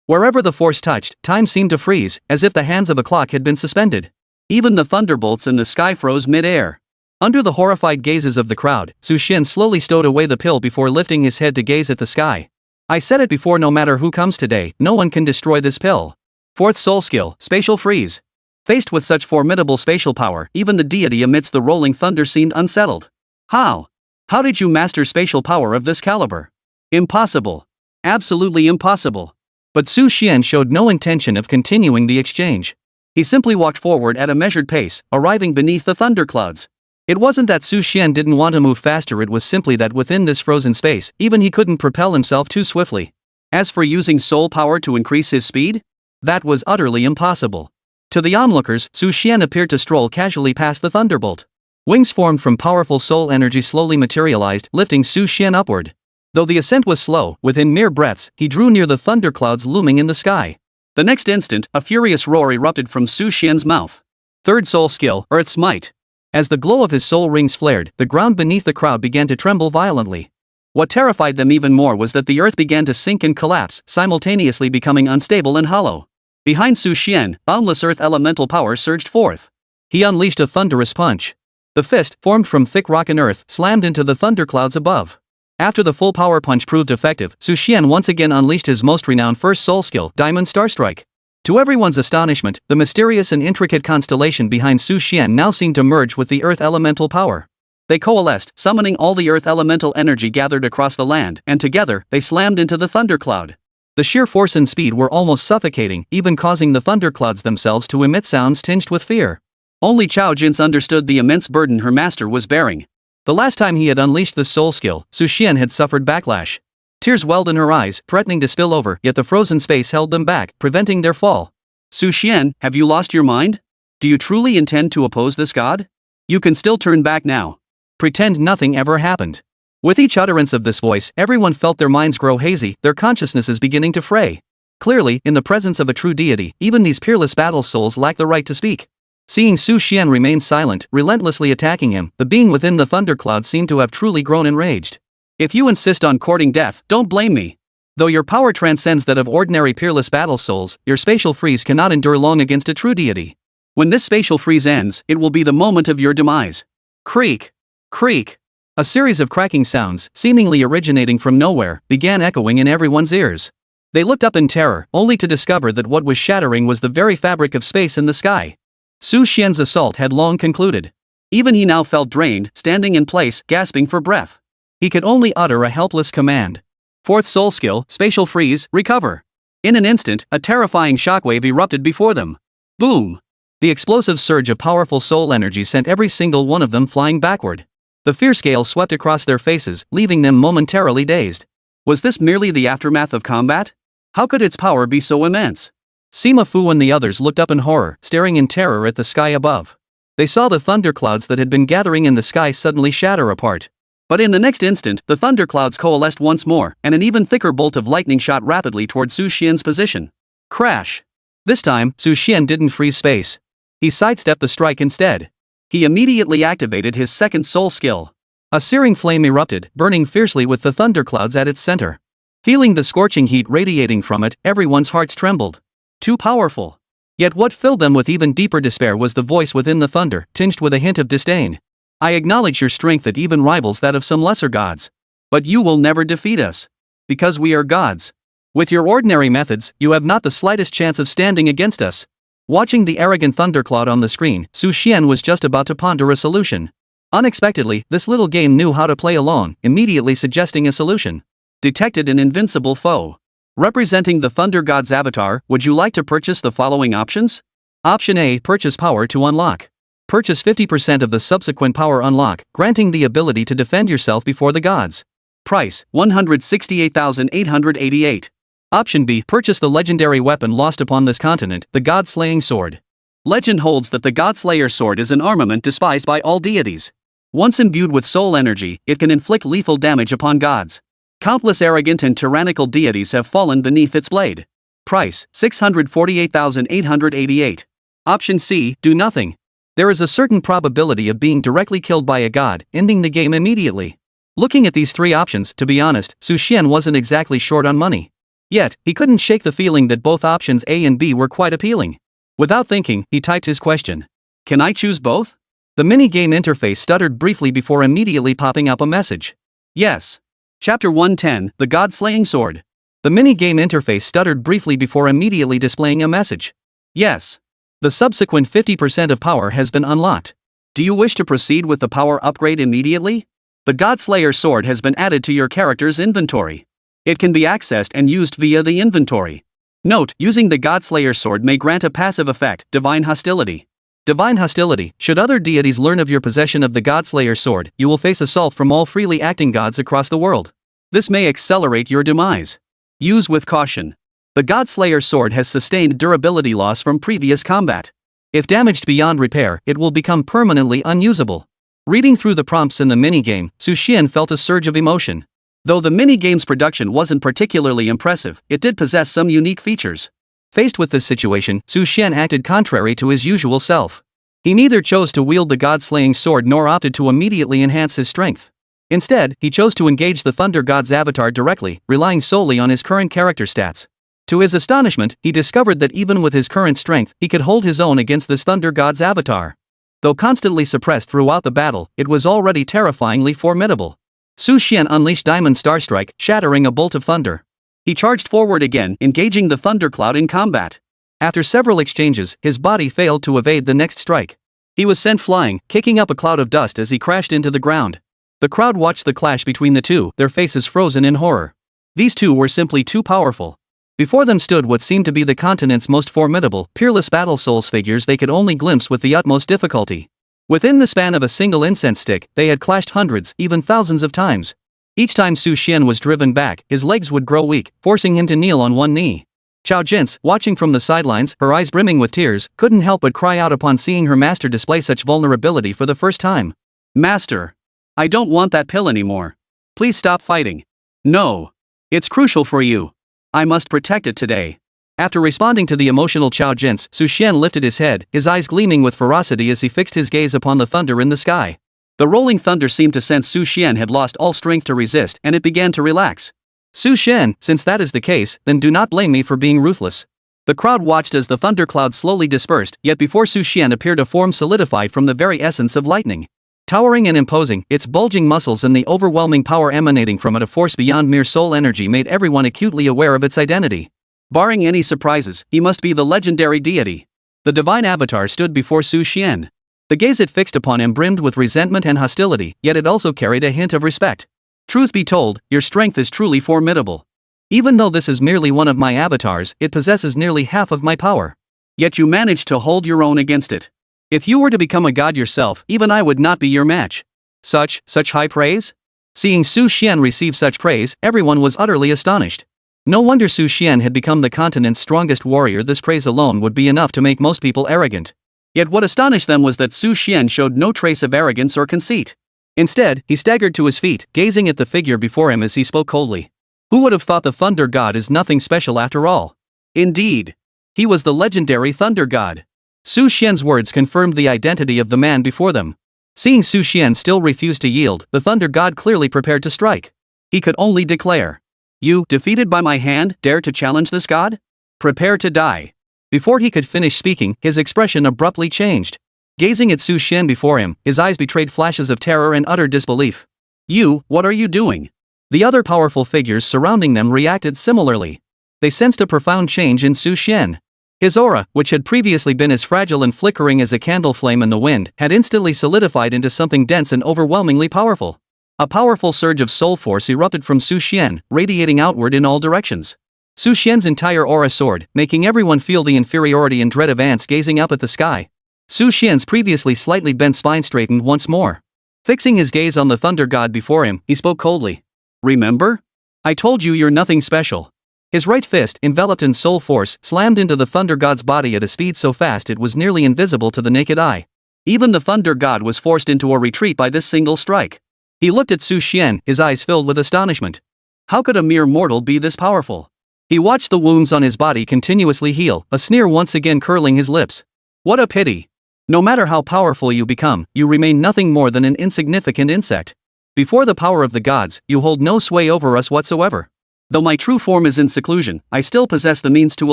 B: Wherever the force touched, time seemed to freeze, as if the hands of a clock had been suspended. Even the thunderbolts in the sky froze mid-air. Under the horrified gazes of the crowd, Su Xian slowly stowed away the pill before lifting his head to gaze at the sky. I said it before, no matter who comes today, no one can destroy this pill. Fourth soul skill, spatial freeze. Faced with such formidable spatial power, even the deity amidst the rolling thunder seemed unsettled. How? How did you master spatial power of this caliber? Impossible. Absolutely impossible. But Su Xian showed no intention of continuing the exchange. He simply walked forward at a measured pace, arriving beneath the thunderclouds. It wasn't that Su Xian didn't want to move faster, it was simply that within this frozen space, even he couldn't propel himself too swiftly. As for using soul power to increase his speed, that was utterly impossible. To the onlookers, Su Xian appeared to stroll casually past the thunderbolt. Wings formed from powerful soul energy slowly materialized, lifting Su Xian upward. Though the ascent was slow, within mere breaths, he drew near the thunderclouds looming in the sky. The next instant, a furious roar erupted from Su Xian's mouth. Third soul skill, Earth Smite. As the glow of his soul rings flared, the ground beneath the crowd began to tremble violently. What terrified them even more was that the earth began to sink and collapse, simultaneously becoming unstable and hollow. Behind Su Xian, boundless earth elemental power surged forth. He unleashed a thunderous punch. The fist, formed from thick rock and earth, slammed into the thunderclouds above. After the full power punch proved effective, Su Xian once again unleashed his most renowned first soul skill, Diamond Star Strike. To everyone's astonishment, the mysterious and intricate constellation behind Su Xian now seemed to merge with the earth elemental power. They coalesced, summoning all the earth elemental energy gathered across the land, and together, they slammed into the thundercloud. The sheer force and speed were almost suffocating, even causing the thunderclouds themselves to emit sounds tinged with fear. Only Chao Jins understood the immense burden her master was bearing. The last time he had unleashed this soul skill, Su Xian had suffered backlash. Tears welled in her eyes, threatening to spill over, yet the frozen space held them back, preventing their fall. Su Xian, have you lost your mind? Do you truly intend to oppose this god? You can still turn back now. Pretend nothing ever happened. With each utterance of this voice, everyone felt their minds grow hazy, their consciousnesses beginning to fray. Clearly, in the presence of a true deity, even these peerless battle souls lack the right to speak. Seeing Su Xian remain silent, relentlessly attacking him, the being within the thundercloud seemed to have truly grown enraged. If you insist on courting death, don't blame me. Though your power transcends that of ordinary peerless battle souls, your spatial freeze cannot endure long against a true deity. When this spatial freeze ends, it will be the moment of your demise. Creak! Creak! A series of cracking sounds, seemingly originating from nowhere, began echoing in everyone's ears. They looked up in terror, only to discover that what was shattering was the very fabric of space in the sky. Su Xian's assault had long concluded. Even he now felt drained, standing in place, gasping for breath. He could only utter a helpless command. Fourth soul skill, spatial freeze, recover. In an instant, a terrifying shockwave erupted before them. Boom! The explosive surge of powerful soul energy sent every single one of them flying backward. The fear scale swept across their faces, leaving them momentarily dazed. Was this merely the aftermath of combat? How could its power be so immense? Sima Fu and the others looked up in horror, staring in terror at the sky above. They saw the thunderclouds that had been gathering in the sky suddenly shatter apart. But in the next instant, the thunderclouds coalesced once more, and an even thicker bolt of lightning shot rapidly toward Su Xian's position. Crash! This time, Su Xian didn't freeze space. He sidestepped the strike instead. He immediately activated his second soul skill. A searing flame erupted, burning fiercely with the thunderclouds at its center. Feeling the scorching heat radiating from it, everyone's hearts trembled. Too powerful. Yet what filled them with even deeper despair was the voice within the thunder, tinged with a hint of disdain. I acknowledge your strength that even rivals that of some lesser gods. But you will never defeat us. Because we are gods. With your ordinary methods, you have not the slightest chance of standing against us. Watching the arrogant thundercloud on the screen, Su Xian was just about to ponder a solution. Unexpectedly, this little game knew how to play along, immediately suggesting a solution. Detected an invincible foe. Representing the Thunder God's avatar, would you like to purchase the following options? Option A. Purchase power to unlock. Purchase 50% of the subsequent power unlock, granting the ability to defend yourself before the gods. Price, 168,888. Option B. Purchase the legendary weapon lost upon this continent, the God-slaying sword. Legend holds that the God-slayer sword is an armament despised by all deities. Once imbued with soul energy, it can inflict lethal damage upon gods. Countless arrogant and tyrannical deities have fallen beneath its blade. Price, 648,888. Option C. Do nothing. There is a certain probability of being directly killed by a god, ending the game immediately. Looking at these three options, to be honest, Xuan wasn't exactly short on money. Yet, he couldn't shake the feeling that both options A and B were quite appealing. Without thinking, he typed his question. Can I choose both? The mini-game interface stuttered briefly before immediately popping up a message. Yes. Chapter 110, The God-Slaying Sword. The mini-game interface stuttered briefly before immediately displaying a message. Yes. The subsequent 50% of power has been unlocked. Do you wish to proceed with the power upgrade immediately? The God-Slayer sword has been added to your character's inventory. It can be accessed and used via the inventory. Note, using the God-Slayer sword may grant a passive effect, Divine Hostility. Divine Hostility. Should other deities learn of your possession of the God-Slayer sword, you will face assault from all freely acting gods across the world. This may accelerate your demise. Use with caution. The God-Slayer sword has sustained durability loss from previous combat. If damaged beyond repair, it will become permanently unusable. Reading through the prompts in the minigame, Xuan felt a surge of emotion. Though the minigame's production wasn't particularly impressive, it did possess some unique features. Faced with this situation, Xuan acted contrary to his usual self. He neither chose to wield the god-slaying sword nor opted to immediately enhance his strength. Instead, he chose to engage the Thunder God's avatar directly, relying solely on his current character stats. To his astonishment, he discovered that even with his current strength, he could hold his own against this Thunder God's avatar. Though constantly suppressed throughout the battle, it was already terrifyingly formidable. Xuan unleashed Diamond Starstrike, shattering a bolt of thunder. He charged forward again, engaging the thundercloud in combat. After several exchanges, his body failed to evade the next strike. He was sent flying, kicking up a cloud of dust as he crashed into the ground. The crowd watched the clash between the two, their faces frozen in horror. These two were simply too powerful. Before them stood what seemed to be the continent's most formidable, peerless battle souls figures they could only glimpse with the utmost difficulty. Within the span of a single incense stick, they had clashed hundreds, even thousands of times. Each time Xuan was driven back, his legs would grow weak, forcing him to kneel on one knee. Chao Jin's, watching from the sidelines, her eyes brimming with tears, couldn't help but cry out upon seeing her master display such vulnerability for the first time. Master! I don't want that pill anymore. Please stop fighting. No. It's crucial for you. I must protect it today. After responding to the emotional Chao Jin's, Xuan lifted his head, his eyes gleaming with ferocity as he fixed his gaze upon the thunder in the sky. The rolling thunder seemed to sense Xuan had lost all strength to resist, and it began to relax. Xuan, since that is the case, then do not blame me for being ruthless. The crowd watched as the thundercloud slowly dispersed, yet before Xuan appeared a form solidified from the very essence of lightning. Towering and imposing, its bulging muscles and the overwhelming power emanating from it, a force beyond mere soul energy, made everyone acutely aware of its identity. Barring any surprises, he must be the legendary deity. The divine avatar stood before Xuan. The gaze it fixed upon him brimmed with resentment and hostility, yet it also carried a hint of respect. Truth be told, your strength is truly formidable. Even though this is merely one of my avatars, it possesses nearly half of my power. Yet you managed to hold your own against it. If you were to become a god yourself, even I would not be your match. Such high praise? Seeing Xuan receive such praise, everyone was utterly astonished. No wonder Xuan had become the continent's strongest warrior. This praise alone would be enough to make most people arrogant. Yet what astonished them was that Xuan showed no trace of arrogance or conceit. Instead, he staggered to his feet, gazing at the figure before him as he spoke coldly. Who would have thought the Thunder God is nothing special after all? Indeed. He was the legendary Thunder God. Xuan's words confirmed the identity of the man before them. Seeing Xuan still refuse to yield, the Thunder God clearly prepared to strike. He could only declare, "You, defeated by my hand, dare to challenge this god? Prepare to die." Before he could finish speaking, his expression abruptly changed. Gazing at Xuan before him, his eyes betrayed flashes of terror and utter disbelief. "You, what are you doing?" The other powerful figures surrounding them reacted similarly. They sensed a profound change in Xuan. His aura, which had previously been as fragile and flickering as a candle flame in the wind, had instantly solidified into something dense and overwhelmingly powerful. A powerful surge of soul force erupted from Xuan, radiating outward in all directions. Su Xian's entire aura soared, making everyone feel the inferiority and dread of ants gazing up at the sky. Su Xian's previously slightly bent spine straightened once more. Fixing his gaze on the thunder god before him, he spoke coldly. Remember? I told you you're nothing special. His right fist, enveloped in soul force, slammed into the thunder god's body at a speed so fast it was nearly invisible to the naked eye. Even the thunder god was forced into a retreat by this single strike. He looked at Su Xian, his eyes filled with astonishment. How could a mere mortal be this powerful? He watched the wounds on his body continuously heal, a sneer once again curling his lips. What a pity. No matter how powerful you become, you remain nothing more than an insignificant insect. Before the power of the gods, you hold no sway over us whatsoever. Though my true form is in seclusion, I still possess the means to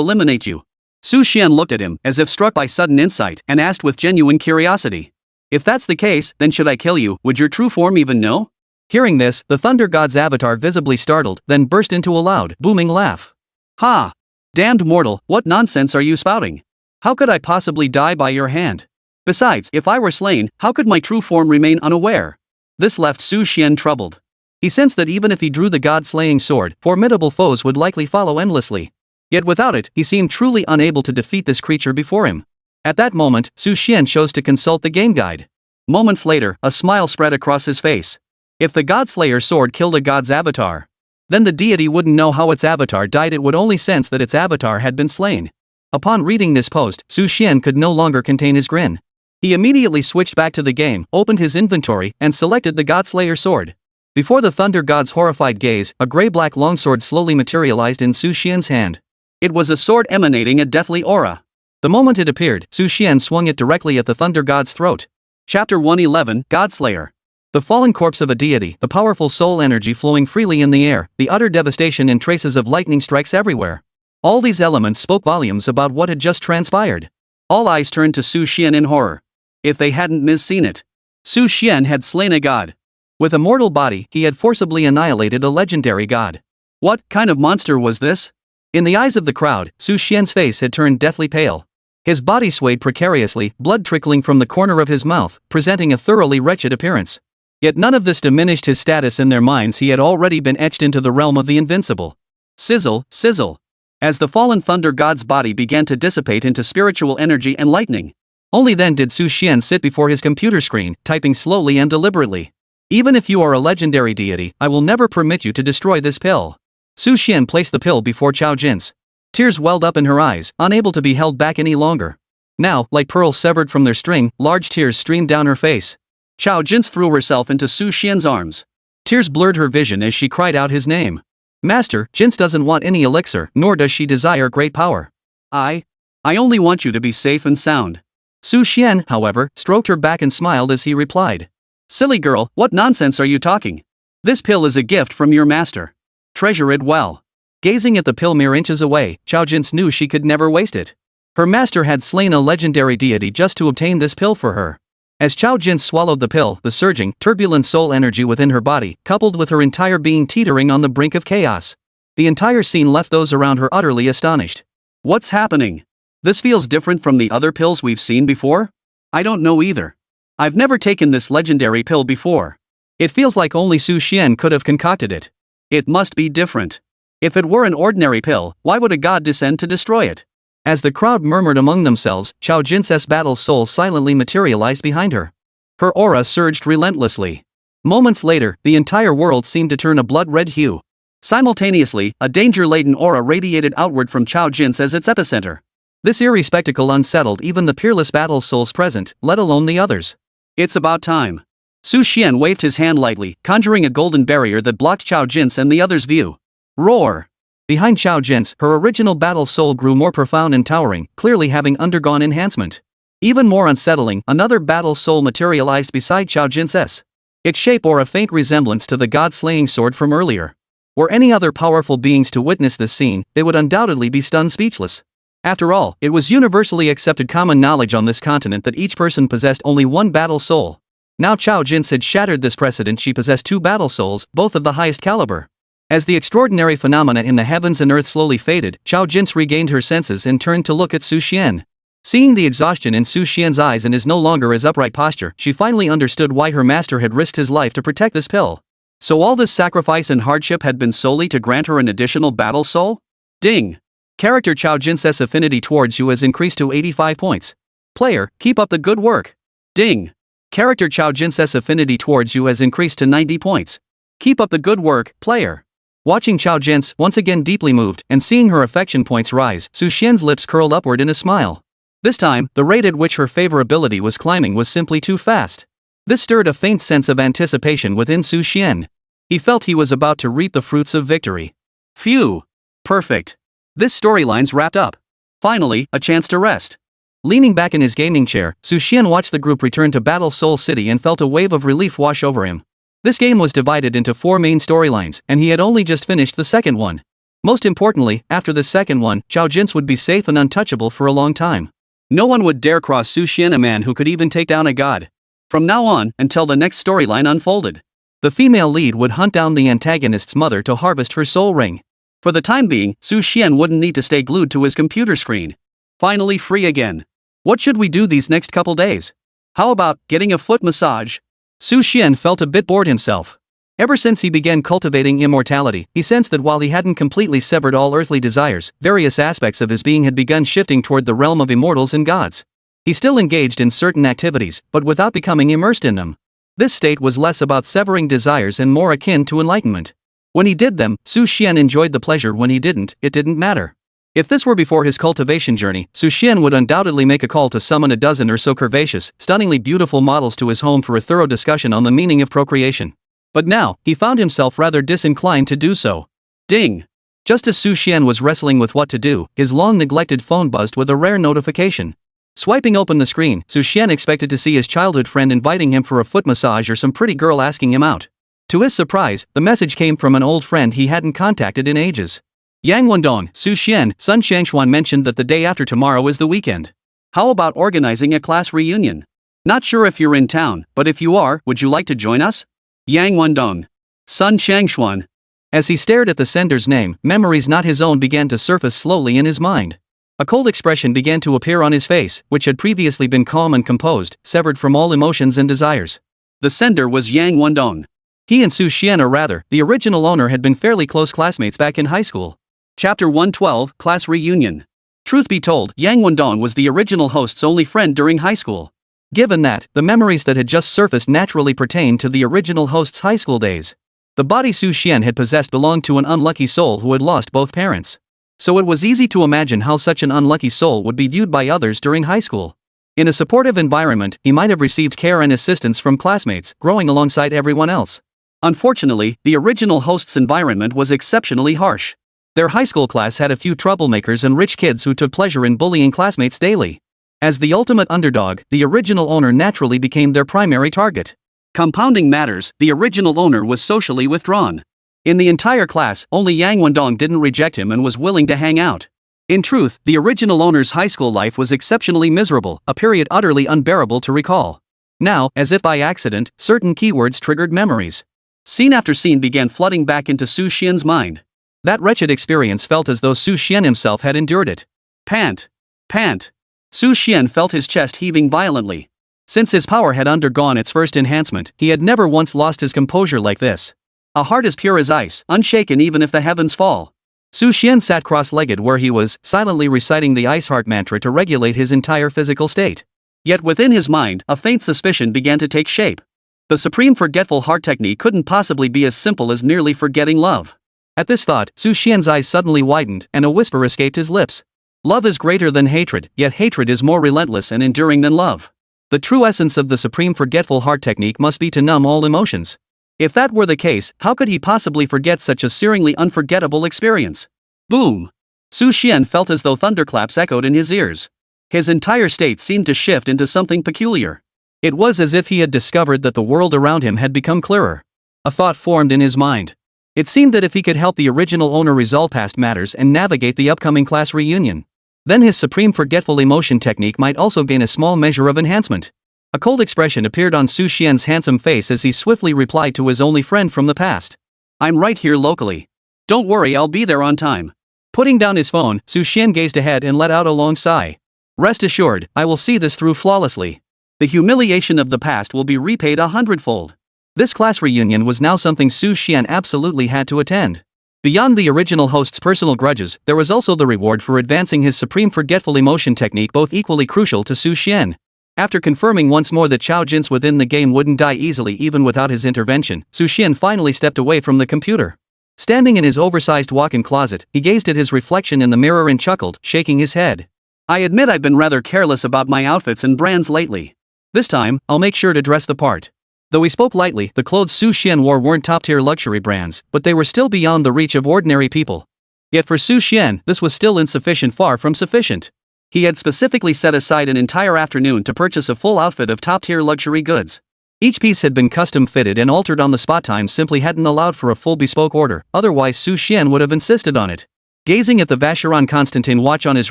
B: eliminate you. Su Xian looked at him, as if struck by sudden insight, and asked with genuine curiosity. If that's the case, then should I kill you, would your true form even know? Hearing this, the thunder god's avatar visibly startled, then burst into a loud, booming laugh. Ha! Damned mortal, what nonsense are you spouting? How could I possibly die by your hand? Besides, if I were slain, how could my true form remain unaware? This left Su Xian troubled. He sensed that even if he drew the god-slaying sword, formidable foes would likely follow endlessly. Yet without it, he seemed truly unable to defeat this creature before him. At that moment, Su Xian chose to consult the game guide. Moments later, a smile spread across his face. If the God-Slayer sword killed a god's avatar, then the deity wouldn't know how its avatar died, it would only sense that its avatar had been slain. Upon reading this post, Su Xian could no longer contain his grin. He immediately switched back to the game, opened his inventory, and selected the God-Slayer sword. Before the thunder god's horrified gaze, a gray-black longsword slowly materialized in Su Xian's hand. It was a sword emanating a deathly aura. The moment it appeared, Su Xian swung it directly at the thunder god's throat. Chapter 111, Godslayer. The fallen corpse of a deity, the powerful soul energy flowing freely in the air, the utter devastation and traces of lightning strikes everywhere. All these elements spoke volumes about what had just transpired. All eyes turned to Su Xian in horror. If they hadn't misseen it. Su Xian had slain a god. With a mortal body, he had forcibly annihilated a legendary god. What kind of monster was this? In the eyes of the crowd, Su Xian's face had turned deathly pale. His body swayed precariously, blood trickling from the corner of his mouth, presenting a thoroughly wretched appearance. Yet none of this diminished his status in their minds. He had already been etched into the realm of the invincible. Sizzle, sizzle. As the fallen thunder god's body began to dissipate into spiritual energy and lightning. Only then did Su Xian sit before his computer screen, typing slowly and deliberately. Even if you are a legendary deity, I will never permit you to destroy this pill. Su Xian placed the pill before Chao Jin's. Tears welled up in her eyes, unable to be held back any longer. Now, like pearls severed from their string, large tears streamed down her face. Chao Jin threw herself into Su Xian's arms. Tears blurred her vision as she cried out his name. Master, Jins doesn't want any elixir, nor does she desire great power. I only want you to be safe and sound. Su Xian, however, stroked her back and smiled as he replied. Silly girl, what nonsense are you talking? This pill is a gift from your master. Treasure it well. Gazing at the pill mere inches away, Chao Jin knew she could never waste it. Her master had slain a legendary deity just to obtain this pill for her. As Chao Jin swallowed the pill, the surging, turbulent soul energy within her body, coupled with her entire being teetering on the brink of chaos. The entire scene left those around her utterly astonished. What's happening? This feels different from the other pills we've seen before? I don't know either. I've never taken this legendary pill before. It feels like only Su Xian could have concocted it. It must be different. If it were an ordinary pill, why would a god descend to destroy it? As the crowd murmured among themselves, Chao Jin's battle soul silently materialized behind her. Her aura surged relentlessly. Moments later, the entire world seemed to turn a blood-red hue. Simultaneously, a danger-laden aura radiated outward from Chao Jin's as its epicenter. This eerie spectacle unsettled even the peerless battle souls present, let alone the others. It's about time. Su Xian waved his hand lightly, conjuring a golden barrier that blocked Chao Jin's and the others' view. Roar! Behind Chao Jin's, her original battle soul grew more profound and towering, clearly having undergone enhancement. Even more unsettling, another battle soul materialized beside Chao Jin's. Its shape bore a faint resemblance to the god-slaying sword from earlier. Were any other powerful beings to witness this scene, they would undoubtedly be stunned speechless. After all, it was universally accepted common knowledge on this continent that each person possessed only one battle soul. Now Chao Jin's had shattered this precedent. She possessed two battle souls, both of the highest caliber. As the extraordinary phenomena in the heavens and earth slowly faded, Chao Jin's regained her senses and turned to look at Su Xian. Seeing the exhaustion in Su Xian's eyes and his no longer as upright posture, she finally understood why her master had risked his life to protect this pill. So all this sacrifice and hardship had been solely to grant her an additional battle soul? Ding. Character Chao Jin's affinity towards you has increased to 85 points. Player, keep up the good work. Ding. Character Chao Jin's affinity towards you has increased to 90 points. Keep up the good work, player. Watching Chao Jin's once again deeply moved and seeing her affection points rise, Su Xian's lips curled upward in a smile. This time, the rate at which her favorability was climbing was simply too fast. This stirred a faint sense of anticipation within Su Xian. He felt he was about to reap the fruits of victory. Phew. Perfect. This storyline's wrapped up. Finally, a chance to rest. Leaning back in his gaming chair, Su Xian watched the group return to Battle Soul City and felt a wave of relief wash over him. This game was divided into 4 main storylines, and he had only just finished the second one. Most importantly, after the second one, Chao Jin's would be safe and untouchable for a long time. No one would dare cross Su Xian, a man who could even take down a god. From now on, until the next storyline unfolded, the female lead would hunt down the antagonist's mother to harvest her soul ring. For the time being, Su Xian wouldn't need to stay glued to his computer screen. Finally free again. What should we do these next couple days? How about getting a foot massage? Su Xian felt a bit bored himself. Ever since he began cultivating immortality, he sensed that while he hadn't completely severed all earthly desires, various aspects of his being had begun shifting toward the realm of immortals and gods. He still engaged in certain activities, but without becoming immersed in them. This state was less about severing desires and more akin to enlightenment. When he did them, Su Xian enjoyed the pleasure. When he didn't, it didn't matter. If this were before his cultivation journey, Su Xian would undoubtedly make a call to summon a dozen or so curvaceous, stunningly beautiful models to his home for a thorough discussion on the meaning of procreation. But now, he found himself rather disinclined to do so. Ding! Just as Su Xian was wrestling with what to do, his long-neglected phone buzzed with a rare notification. Swiping open the screen, Su Xian expected to see his childhood friend inviting him for a foot massage or some pretty girl asking him out. To his surprise, the message came from an old friend he hadn't contacted in ages. Yang Wendong, Su Xian, Sun Shangshuan mentioned that the day after tomorrow is the weekend. How about organizing a class reunion? Not sure if you're in town, but if you are, would you like to join us? Yang Wendong. Sun Shangshuan. As he stared at the sender's name, memories not his own began to surface slowly in his mind. A cold expression began to appear on his face, which had previously been calm and composed, severed from all emotions and desires. The sender was Yang Wendong. He and Su Xian, or rather, the original owner, had been fairly close classmates back in high school. Chapter 112, Class Reunion. Truth be told, Yang Wendong was the original host's only friend during high school. Given that, the memories that had just surfaced naturally pertained to the original host's high school days. The body Su Xian had possessed belonged to an unlucky soul who had lost both parents. So it was easy to imagine how such an unlucky soul would be viewed by others during high school. In a supportive environment, he might have received care and assistance from classmates, growing alongside everyone else. Unfortunately, the original host's environment was exceptionally harsh. Their high school class had a few troublemakers and rich kids who took pleasure in bullying classmates daily. As the ultimate underdog, the original owner naturally became their primary target. Compounding matters, the original owner was socially withdrawn. In the entire class, only Yang Wendong didn't reject him and was willing to hang out. In truth, the original owner's high school life was exceptionally miserable, a period utterly unbearable to recall. Now, as if by accident, certain keywords triggered memories. Scene after scene began flooding back into Su Xian's mind. That wretched experience felt as though Su Xian himself had endured it. Pant. Pant. Su Xian felt his chest heaving violently. Since his power had undergone its first enhancement, he had never once lost his composure like this. A heart as pure as ice, unshaken even if the heavens fall. Su Xian sat cross-legged where he was, silently reciting the Ice Heart mantra to regulate his entire physical state. Yet within his mind, a faint suspicion began to take shape. The Supreme Forgetful Heart technique couldn't possibly be as simple as merely forgetting love. At this thought, Su Xian's eyes suddenly widened, and a whisper escaped his lips. Love is greater than hatred, yet hatred is more relentless and enduring than love. The true essence of the Supreme Forgetful Heart technique must be to numb all emotions. If that were the case, how could he possibly forget such a searingly unforgettable experience? Boom! Su Xian felt as though thunderclaps echoed in his ears. His entire state seemed to shift into something peculiar. It was as if he had discovered that the world around him had become clearer. A thought formed in his mind. It seemed that if he could help the original owner resolve past matters and navigate the upcoming class reunion, then his Supreme Forgetful Emotion technique might also gain a small measure of enhancement. A cold expression appeared on Su Xian's handsome face as he swiftly replied to his only friend from the past. I'm right here locally. Don't worry, I'll be there on time. Putting down his phone, Su Xian gazed ahead and let out a long sigh. Rest assured, I will see this through flawlessly. The humiliation of the past will be repaid 100-fold. This class reunion was now something Su Xian absolutely had to attend. Beyond the original host's personal grudges, there was also the reward for advancing his supreme forgetful emotion technique, both equally crucial to Su Xian. After confirming once more that Chao Jin's within the game wouldn't die easily even without his intervention, Su Xian finally stepped away from the computer. Standing in his oversized walk-in closet, he gazed at his reflection in the mirror and chuckled, shaking his head. I admit I've been rather careless about my outfits and brands lately. This time, I'll make sure to dress the part. Though he spoke lightly, the clothes Su Xian wore weren't top-tier luxury brands, but they were still beyond the reach of ordinary people. Yet for Su Xian, this was still insufficient, far from sufficient. He had specifically set aside an entire afternoon to purchase a full outfit of top-tier luxury goods. Each piece had been custom-fitted and altered on the spot. Time simply hadn't allowed for a full bespoke order, otherwise Su Xian would have insisted on it. Gazing at the Vacheron Constantin watch on his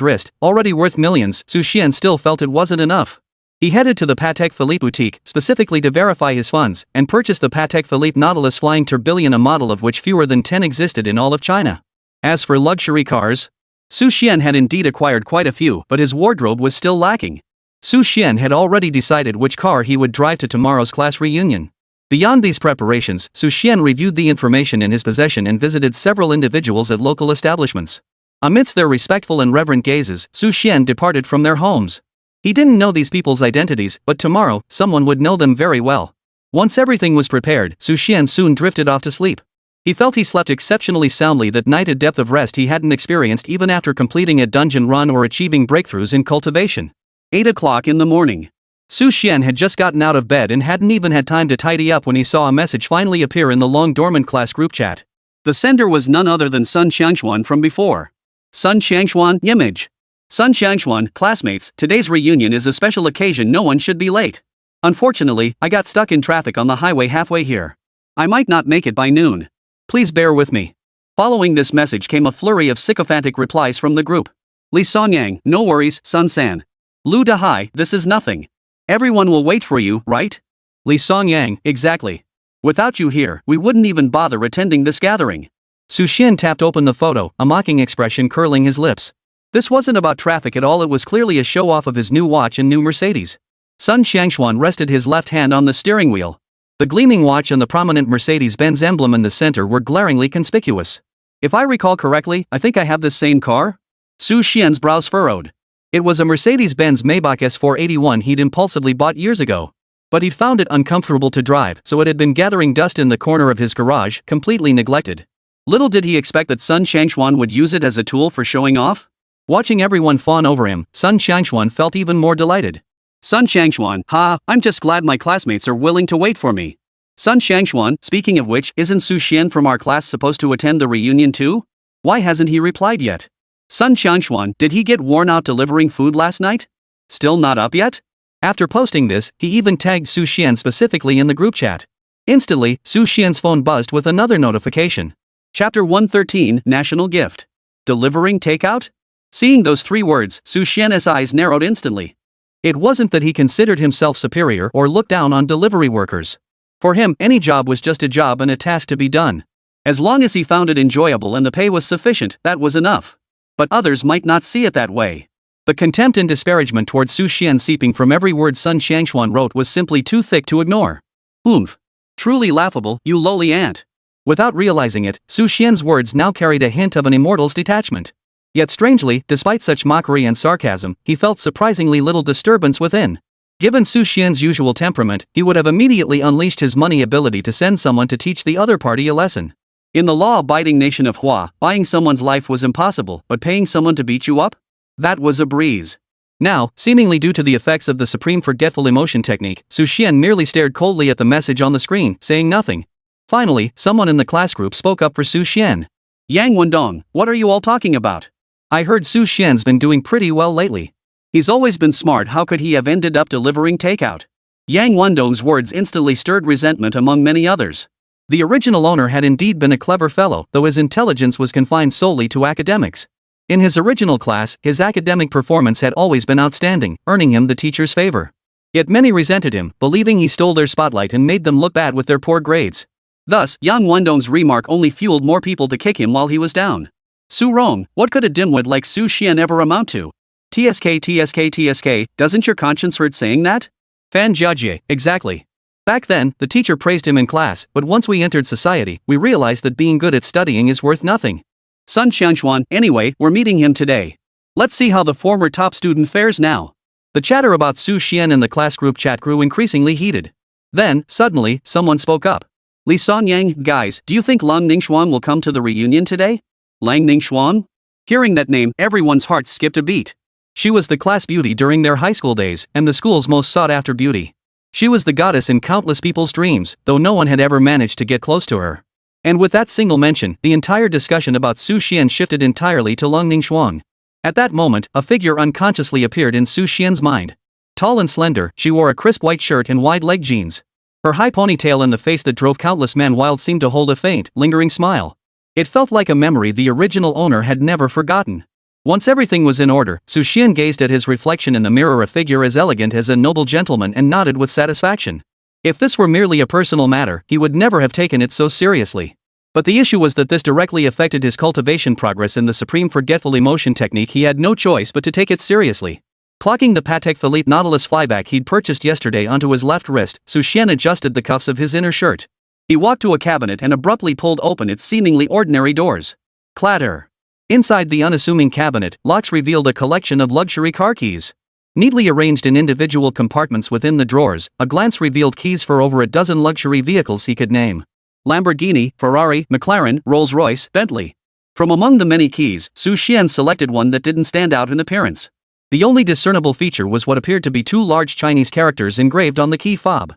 B: wrist, already worth millions, Su Xian still felt it wasn't enough. He headed to the Patek Philippe boutique, specifically to verify his funds, and purchased the Patek Philippe Nautilus Flying Tourbillon, a model of which fewer than 10 existed in all of China. As for luxury cars, Su Xian had indeed acquired quite a few, but his wardrobe was still lacking. Su Xian had already decided which car he would drive to tomorrow's class reunion. Beyond these preparations, Su Xian reviewed the information in his possession and visited several individuals at local establishments. Amidst their respectful and reverent gazes, Su Xian departed from their homes. He didn't know these people's identities, but tomorrow, someone would know them very well. Once everything was prepared, Su Xian soon drifted off to sleep. He felt he slept exceptionally soundly that night, a depth of rest he hadn't experienced even after completing a dungeon run or achieving breakthroughs in cultivation. 8 o'clock in the morning. Su Xian had just gotten out of bed and hadn't even had time to tidy up when he saw a message finally appear in the long-dormant class group chat. The sender was none other than Sun Xiangxuan from before. Sun Xiangxuan, image. Sun Xiangxuan, classmates, today's reunion is a special occasion, no one should be late. Unfortunately, I got stuck in traffic on the highway halfway here. I might not make it by noon. Please bear with me. Following this message came a flurry of sycophantic replies from the group. Li Songyang, no worries, Sun-san. Lu Dahai, this is nothing. Everyone will wait for you, right? Li Songyang, exactly. Without you here, we wouldn't even bother attending this gathering. Su Xian tapped open the photo, a mocking expression curling his lips. This wasn't about traffic at all, it was clearly a show-off of his new watch and new Mercedes. Sun Xiangxuan rested his left hand on the steering wheel. The gleaming watch and the prominent Mercedes-Benz emblem in the center were glaringly conspicuous. If I recall correctly, I think I have this same car? Su Xian's brows furrowed. It was a Mercedes-Benz Maybach S481 he'd impulsively bought years ago. But he'd found it uncomfortable to drive, so it had been gathering dust in the corner of his garage, completely neglected. Little did he expect that Sun Xiangxuan would use it as a tool for showing off. Watching everyone fawn over him, Sun Xiangxuan felt even more delighted. Sun Xiangxuan, I'm just glad my classmates are willing to wait for me. Sun Xiangxuan, speaking of which, isn't Su Xian from our class supposed to attend the reunion too? Why hasn't he replied yet? Sun Xiangxuan, did he get worn out delivering food last night? Still not up yet? After posting this, he even tagged Su Xian specifically in the group chat. Instantly, Su Xian's phone buzzed with another notification. Chapter 113, National Gift. Delivering takeout? Seeing those 3 words, Su Xian's eyes narrowed instantly. It wasn't that he considered himself superior or looked down on delivery workers. For him, any job was just a job and a task to be done. As long as he found it enjoyable and the pay was sufficient, that was enough. But others might not see it that way. The contempt and disparagement towards Su Xian seeping from every word Sun Xiangxuan wrote was simply too thick to ignore. Oomph. Truly laughable, you lowly ant. Without realizing it, Su Xian's words now carried a hint of an immortal's detachment. Yet strangely, despite such mockery and sarcasm, he felt surprisingly little disturbance within. Given Su Xian's usual temperament, he would have immediately unleashed his money ability to send someone to teach the other party a lesson. In the law-abiding nation of Hua, buying someone's life was impossible, but paying someone to beat you up? That was a breeze. Now, seemingly due to the effects of the supreme forgetful emotion technique, Su Xian merely stared coldly at the message on the screen, saying nothing. Finally, someone in the class group spoke up for Su Xian. Yang Wendong, what are you all talking about? I heard Su Xian's been doing pretty well lately. He's always been smart, how could he have ended up delivering takeout? Yang Wendong's words instantly stirred resentment among many others. The original owner had indeed been a clever fellow, though his intelligence was confined solely to academics. In his original class, his academic performance had always been outstanding, earning him the teacher's favor. Yet many resented him, believing he stole their spotlight and made them look bad with their poor grades. Thus, Yang Wendong's remark only fueled more people to kick him while he was down. Su Rong, what could a dimwit like Su Xian ever amount to? TSK, doesn't your conscience hurt saying that? Fan Jiajie, exactly. Back then, the teacher praised him in class, but once we entered society, we realized that being good at studying is worth nothing. Sun Xuan, anyway, we're meeting him today. Let's see how the former top student fares now. The chatter about Su Xian in the class group chat grew increasingly heated. Then, suddenly, someone spoke up. Li Sanyang, guys, do you think Lang Ningxuan will come to the reunion today? Lang Ningxuan? Hearing that name, everyone's hearts skipped a beat. She was the class beauty during their high school days, and the school's most sought-after beauty. She was the goddess in countless people's dreams, though no one had ever managed to get close to her. And with that single mention, the entire discussion about Su Xian shifted entirely to Lang Ningxuan. At that moment, a figure unconsciously appeared in Su Xian's mind. Tall and slender, she wore a crisp white shirt and wide-leg jeans. Her high ponytail and the face that drove countless men wild seemed to hold a faint, lingering smile. It felt like a memory the original owner had never forgotten. Once everything was in order, Su Xian gazed at his reflection in the mirror, a figure as elegant as a noble gentleman, and nodded with satisfaction. If this were merely a personal matter, he would never have taken it so seriously. But the issue was that this directly affected his cultivation progress in the supreme forgetful emotion technique. He had no choice but to take it seriously. Clocking the Patek Philippe Nautilus flyback he'd purchased yesterday onto his left wrist, Su Xian adjusted the cuffs of his inner shirt. He walked to a cabinet and abruptly pulled open its seemingly ordinary doors. Clatter. Inside the unassuming cabinet, locks revealed a collection of luxury car keys. Neatly arranged in individual compartments within the drawers, a glance revealed keys for over a dozen luxury vehicles he could name. Lamborghini, Ferrari, McLaren, Rolls-Royce, Bentley. From among the many keys, Su Xian selected one that didn't stand out in appearance. The only discernible feature was what appeared to be two large Chinese characters engraved on the key fob.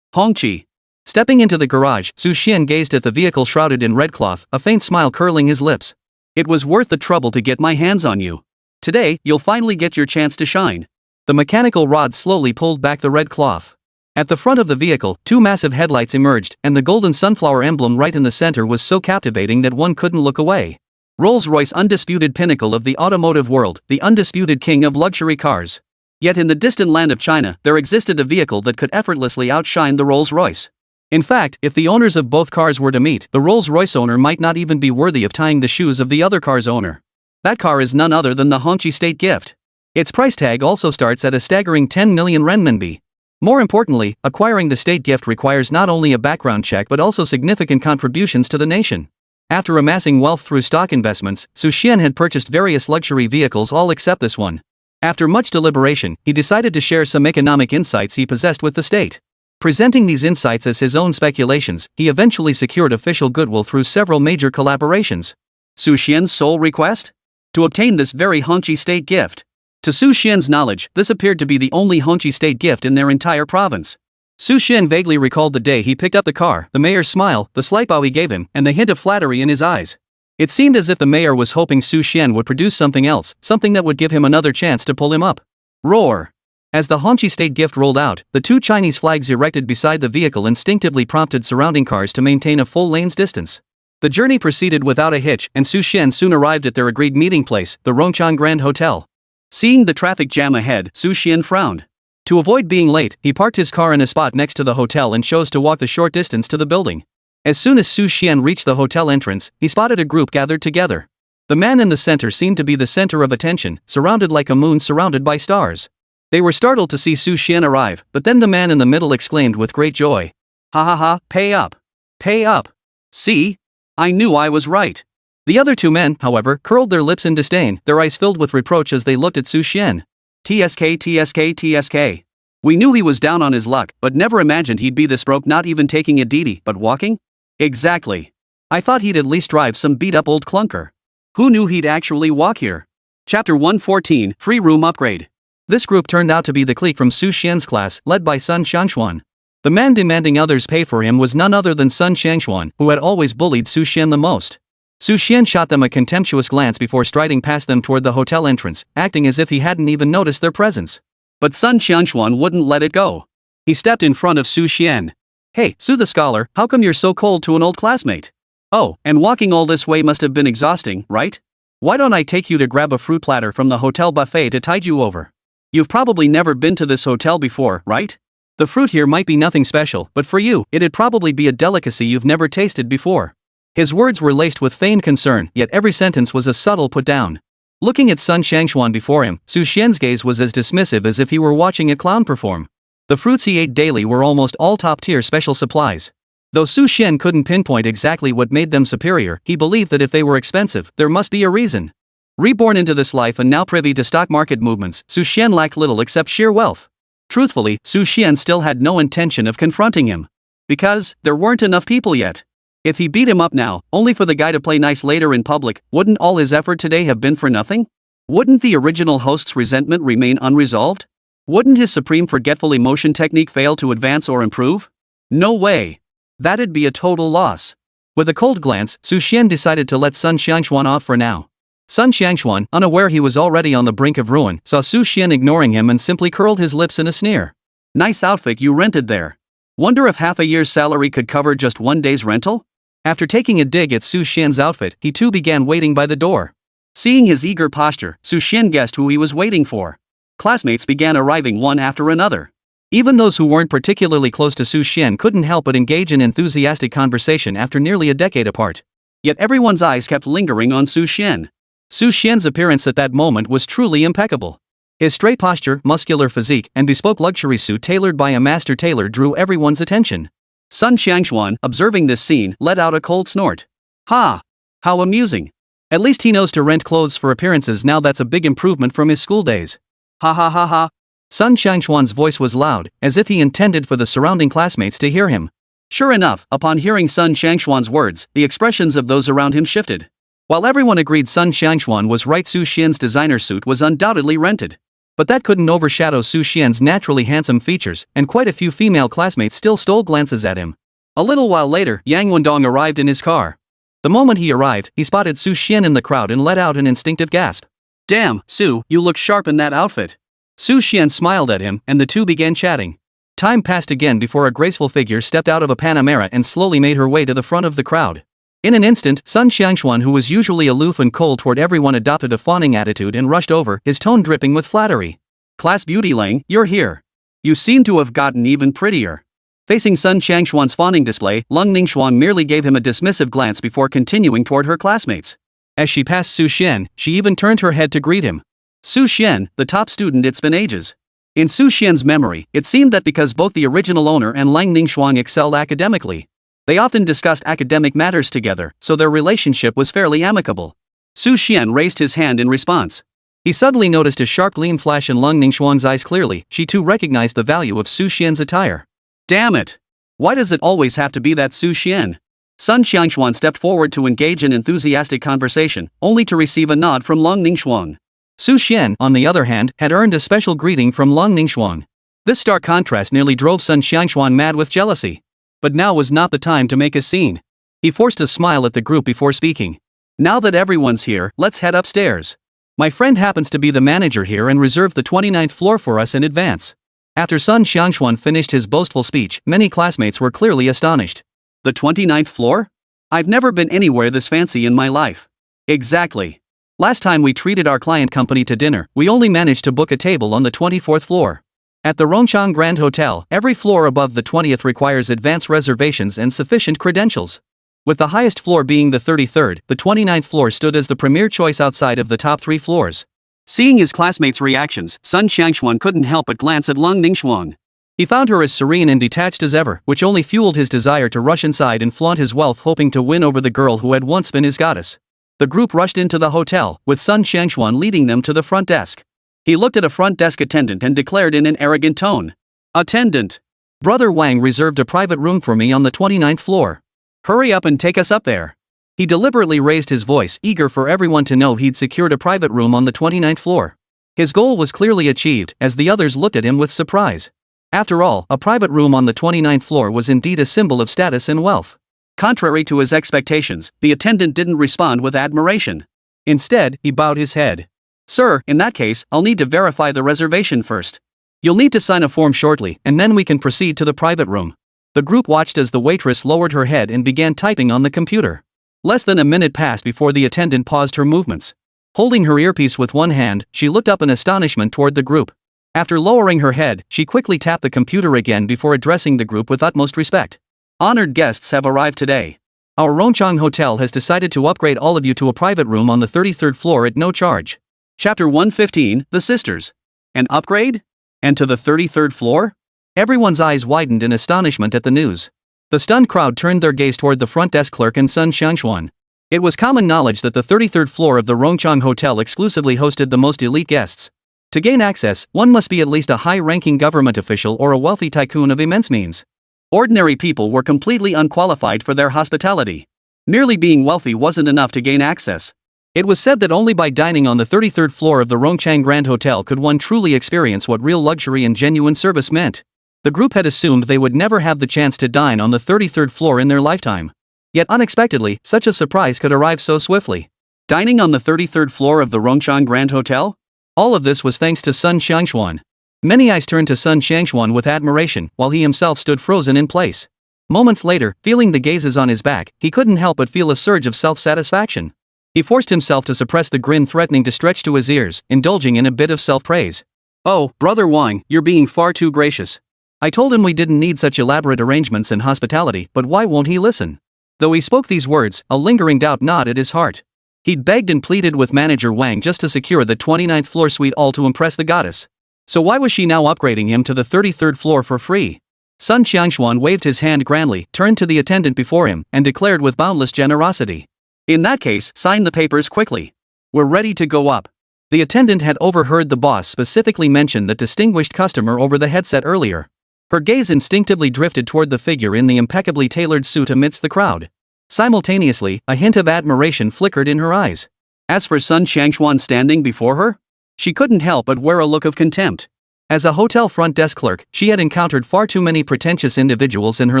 B: Hongqi. Stepping into the garage, Su Xian gazed at the vehicle shrouded in red cloth, a faint smile curling his lips. It was worth the trouble to get my hands on you. Today, you'll finally get your chance to shine. The mechanical rod slowly pulled back the red cloth. At the front of the vehicle, two massive headlights emerged, and the golden sunflower emblem right in the center was so captivating that one couldn't look away. Rolls-Royce, undisputed pinnacle of the automotive world, the undisputed king of luxury cars. Yet in the distant land of China, there existed a vehicle that could effortlessly outshine the Rolls-Royce. In fact, if the owners of both cars were to meet, the Rolls-Royce owner might not even be worthy of tying the shoes of the other car's owner. That car is none other than the Hongqi state gift. Its price tag also starts at a staggering 10 million renminbi. More importantly, acquiring the state gift requires not only a background check but also significant contributions to the nation. After amassing wealth through stock investments, Su Xian had purchased various luxury vehicles, all except this one. After much deliberation, he decided to share some economic insights he possessed with the state. Presenting these insights as his own speculations, he eventually secured official goodwill through several major collaborations. Su Xian's sole request? To obtain this very Hongqi state gift. To Su Xian's knowledge, this appeared to be the only Hongqi state gift in their entire province. Su Xian vaguely recalled the day he picked up the car, the mayor's smile, the slight bow he gave him, and the hint of flattery in his eyes. It seemed as if the mayor was hoping Su Xian would produce something else, something that would give him another chance to pull him up. Roar! As the Hongqi state gift rolled out, the two Chinese flags erected beside the vehicle instinctively prompted surrounding cars to maintain a full lane's distance. The journey proceeded without a hitch, and Su Xian soon arrived at their agreed meeting place, the Rongchang Grand Hotel. Seeing the traffic jam ahead, Su Xian frowned. To avoid being late, he parked his car in a spot next to the hotel and chose to walk the short distance to the building. As soon as Su Xian reached the hotel entrance, he spotted a group gathered together. The man in the center seemed to be the center of attention, surrounded like a moon surrounded by stars. They were startled to see Su Xian arrive, but then the man in the middle exclaimed with great joy. Ha ha ha, pay up. Pay up. See? I knew I was right. The other two men, however, curled their lips in disdain, their eyes filled with reproach as they looked at Su Xian. TSK TSK TSK. We knew he was down on his luck, but never imagined he'd be this broke, not even taking a DD, but walking? Exactly. I thought he'd at least drive some beat-up old clunker. Who knew he'd actually walk here? Chapter 114, Free Room Upgrade. This group turned out to be the clique from Su Xian's class, led by Sun Xiangxuan. The man demanding others pay for him was none other than Sun Xiangxuan, who had always bullied Su Xian the most. Su Xian shot them a contemptuous glance before striding past them toward the hotel entrance, acting as if he hadn't even noticed their presence. But Sun Xiangxuan wouldn't let it go. He stepped in front of Su Xian. Hey, Su the scholar, how come you're so cold to an old classmate? Oh, and walking all this way must have been exhausting, right? Why don't I take you to grab a fruit platter from the hotel buffet to tide you over? You've probably never been to this hotel before, right? The fruit here might be nothing special, but for you, it'd probably be a delicacy you've never tasted before. His words were laced with feigned concern, yet every sentence was a subtle put-down. Looking at Sun Xiangxuan before him, Su Xian's gaze was as dismissive as if he were watching a clown perform. The fruits he ate daily were almost all top-tier special supplies. Though Su Xian couldn't pinpoint exactly what made them superior, he believed that if they were expensive, there must be a reason. Reborn into this life and now privy to stock market movements, Su Xian lacked little except sheer wealth. Truthfully, Su Xian still had no intention of confronting him. Because there weren't enough people yet. If he beat him up now, only for the guy to play nice later in public, wouldn't all his effort today have been for nothing? Wouldn't the original host's resentment remain unresolved? Wouldn't his supreme forgetful emotion technique fail to advance or improve? No way. That'd be a total loss. With a cold glance, Su Xian decided to let Sun Xiangxuan off for now. Sun Xiangxuan, unaware he was already on the brink of ruin, saw Su Xian ignoring him and simply curled his lips in a sneer. Nice outfit you rented there. Wonder if half a year's salary could cover just one day's rental? After taking a dig at Su Xian's outfit, he too began waiting by the door. Seeing his eager posture, Su Xian guessed who he was waiting for. Classmates began arriving one after another. Even those who weren't particularly close to Su Xian couldn't help but engage in enthusiastic conversation after nearly a decade apart. Yet everyone's eyes kept lingering on Su Xian. Su Xian's appearance at that moment was truly impeccable. His straight posture, muscular physique, and bespoke luxury suit tailored by a master tailor drew everyone's attention. Sun Xiangxuan, observing this scene, let out a cold snort. Ha! How amusing. At least he knows to rent clothes for appearances now. That's a big improvement from his school days. Ha ha ha ha. Sun Xiangxuan's voice was loud, as if he intended for the surrounding classmates to hear him. Sure enough, upon hearing Sun Xiangxuan's words, the expressions of those around him shifted. While everyone agreed Sun Xiangxuan was right, Su Xian's designer suit was undoubtedly rented. But that couldn't overshadow Su Xian's naturally handsome features, and quite a few female classmates still stole glances at him. A little while later, Yang Wendong arrived in his car. The moment he arrived, he spotted Su Xian in the crowd and let out an instinctive gasp. Damn, Su, you look sharp in that outfit. Su Xian smiled at him, and the two began chatting. Time passed again before a graceful figure stepped out of a Panamera and slowly made her way to the front of the crowd. In an instant, Sun Xiangxuan, who was usually aloof and cold toward everyone, adopted a fawning attitude and rushed over, his tone dripping with flattery. Class beauty Lang, you're here. You seem to have gotten even prettier. Facing Sun Xiangxuan's fawning display, Lung Ningxuan merely gave him a dismissive glance before continuing toward her classmates. As she passed Su Xian, she even turned her head to greet him. Su Xian, the top student. It's been ages. In Su Xian's memory, it seemed that because both the original owner and Lang Ningxuan excelled academically, they often discussed academic matters together, so their relationship was fairly amicable. Su Xian raised his hand in response. He suddenly noticed a sharp gleam flash in Lung Ningxuan's eyes. Clearly, she too recognized the value of Su Xian's attire. Damn it! Why does it always have to be that Su Xian? Sun Xiangxuan stepped forward to engage in enthusiastic conversation, only to receive a nod from Lung Ningxuan. Su Xian, on the other hand, had earned a special greeting from Lung Ningxuan. This stark contrast nearly drove Sun Xiangxuan mad with jealousy. But now was not the time to make a scene. He forced a smile at the group before speaking. Now that everyone's here, let's head upstairs. My friend happens to be the manager here and reserved the 29th floor for us in advance. After Sun Xiangxuan finished his boastful speech, many classmates were clearly astonished. The 29th floor? I've never been anywhere this fancy in my life. Exactly. Last time we treated our client company to dinner, we only managed to book a table on the 24th floor. At the Rongchang Grand Hotel, every floor above the 20th requires advance reservations and sufficient credentials. With the highest floor being the 33rd, the 29th floor stood as the premier choice outside of the top 3 floors. Seeing his classmates' reactions, Sun Xiangxuan couldn't help but glance at Lung Ningxuan. He found her as serene and detached as ever, which only fueled his desire to rush inside and flaunt his wealth, hoping to win over the girl who had once been his goddess. The group rushed into the hotel, with Sun Xiangxuan leading them to the front desk. He looked at a front desk attendant and declared in an arrogant tone. Attendant. Brother Wang reserved a private room for me on the 29th floor. Hurry up and take us up there. He deliberately raised his voice, eager for everyone to know he'd secured a private room on the 29th floor. His goal was clearly achieved, as the others looked at him with surprise. After all, a private room on the 29th floor was indeed a symbol of status and wealth. Contrary to his expectations, the attendant didn't respond with admiration. Instead, he bowed his head. Sir, in that case, I'll need to verify the reservation first. You'll need to sign a form shortly, and then we can proceed to the private room. The group watched as the waitress lowered her head and began typing on the computer. Less than a minute passed before the attendant paused her movements. Holding her earpiece with one hand, she looked up in astonishment toward the group. After lowering her head, she quickly tapped the computer again before addressing the group with utmost respect. Honored guests have arrived today. Our Rongchang Hotel has decided to upgrade all of you to a private room on the 33rd floor at no charge. Chapter 115, The Sisters. An upgrade? And to the 33rd floor? Everyone's eyes widened in astonishment at the news. The stunned crowd turned their gaze toward the front desk clerk and Sun Xiangxuan. It was common knowledge that the 33rd floor of the Rongchang Hotel exclusively hosted the most elite guests. To gain access, one must be at least a high-ranking government official or a wealthy tycoon of immense means. Ordinary people were completely unqualified for their hospitality. Merely being wealthy wasn't enough to gain access. It was said that only by dining on the 33rd floor of the Rongchang Grand Hotel could one truly experience what real luxury and genuine service meant. The group had assumed they would never have the chance to dine on the 33rd floor in their lifetime. Yet unexpectedly, such a surprise could arrive so swiftly. Dining on the 33rd floor of the Rongchang Grand Hotel? All of this was thanks to Sun Xiangxuan. Many eyes turned to Sun Xiangxuan with admiration, while he himself stood frozen in place. Moments later, feeling the gazes on his back, he couldn't help but feel a surge of self-satisfaction. He forced himself to suppress the grin threatening to stretch to his ears, indulging in a bit of self-praise. "Oh, Brother Wang, you're being far too gracious. I told him we didn't need such elaborate arrangements and hospitality, but why won't he listen?" Though he spoke these words, a lingering doubt gnawed at his heart. He'd begged and pleaded with manager Wang just to secure the 29th floor suite, all to impress the goddess. So why was she now upgrading him to the 33rd floor for free? Sun Xiangxuan waved his hand grandly, turned to the attendant before him, and declared with boundless generosity. "In that case, sign the papers quickly. We're ready to go up." The attendant had overheard the boss specifically mention that distinguished customer over the headset earlier. Her gaze instinctively drifted toward the figure in the impeccably tailored suit amidst the crowd. Simultaneously, a hint of admiration flickered in her eyes. As for Sun Xiangxuan standing before her, she couldn't help but wear a look of contempt. As a hotel front desk clerk, she had encountered far too many pretentious individuals in her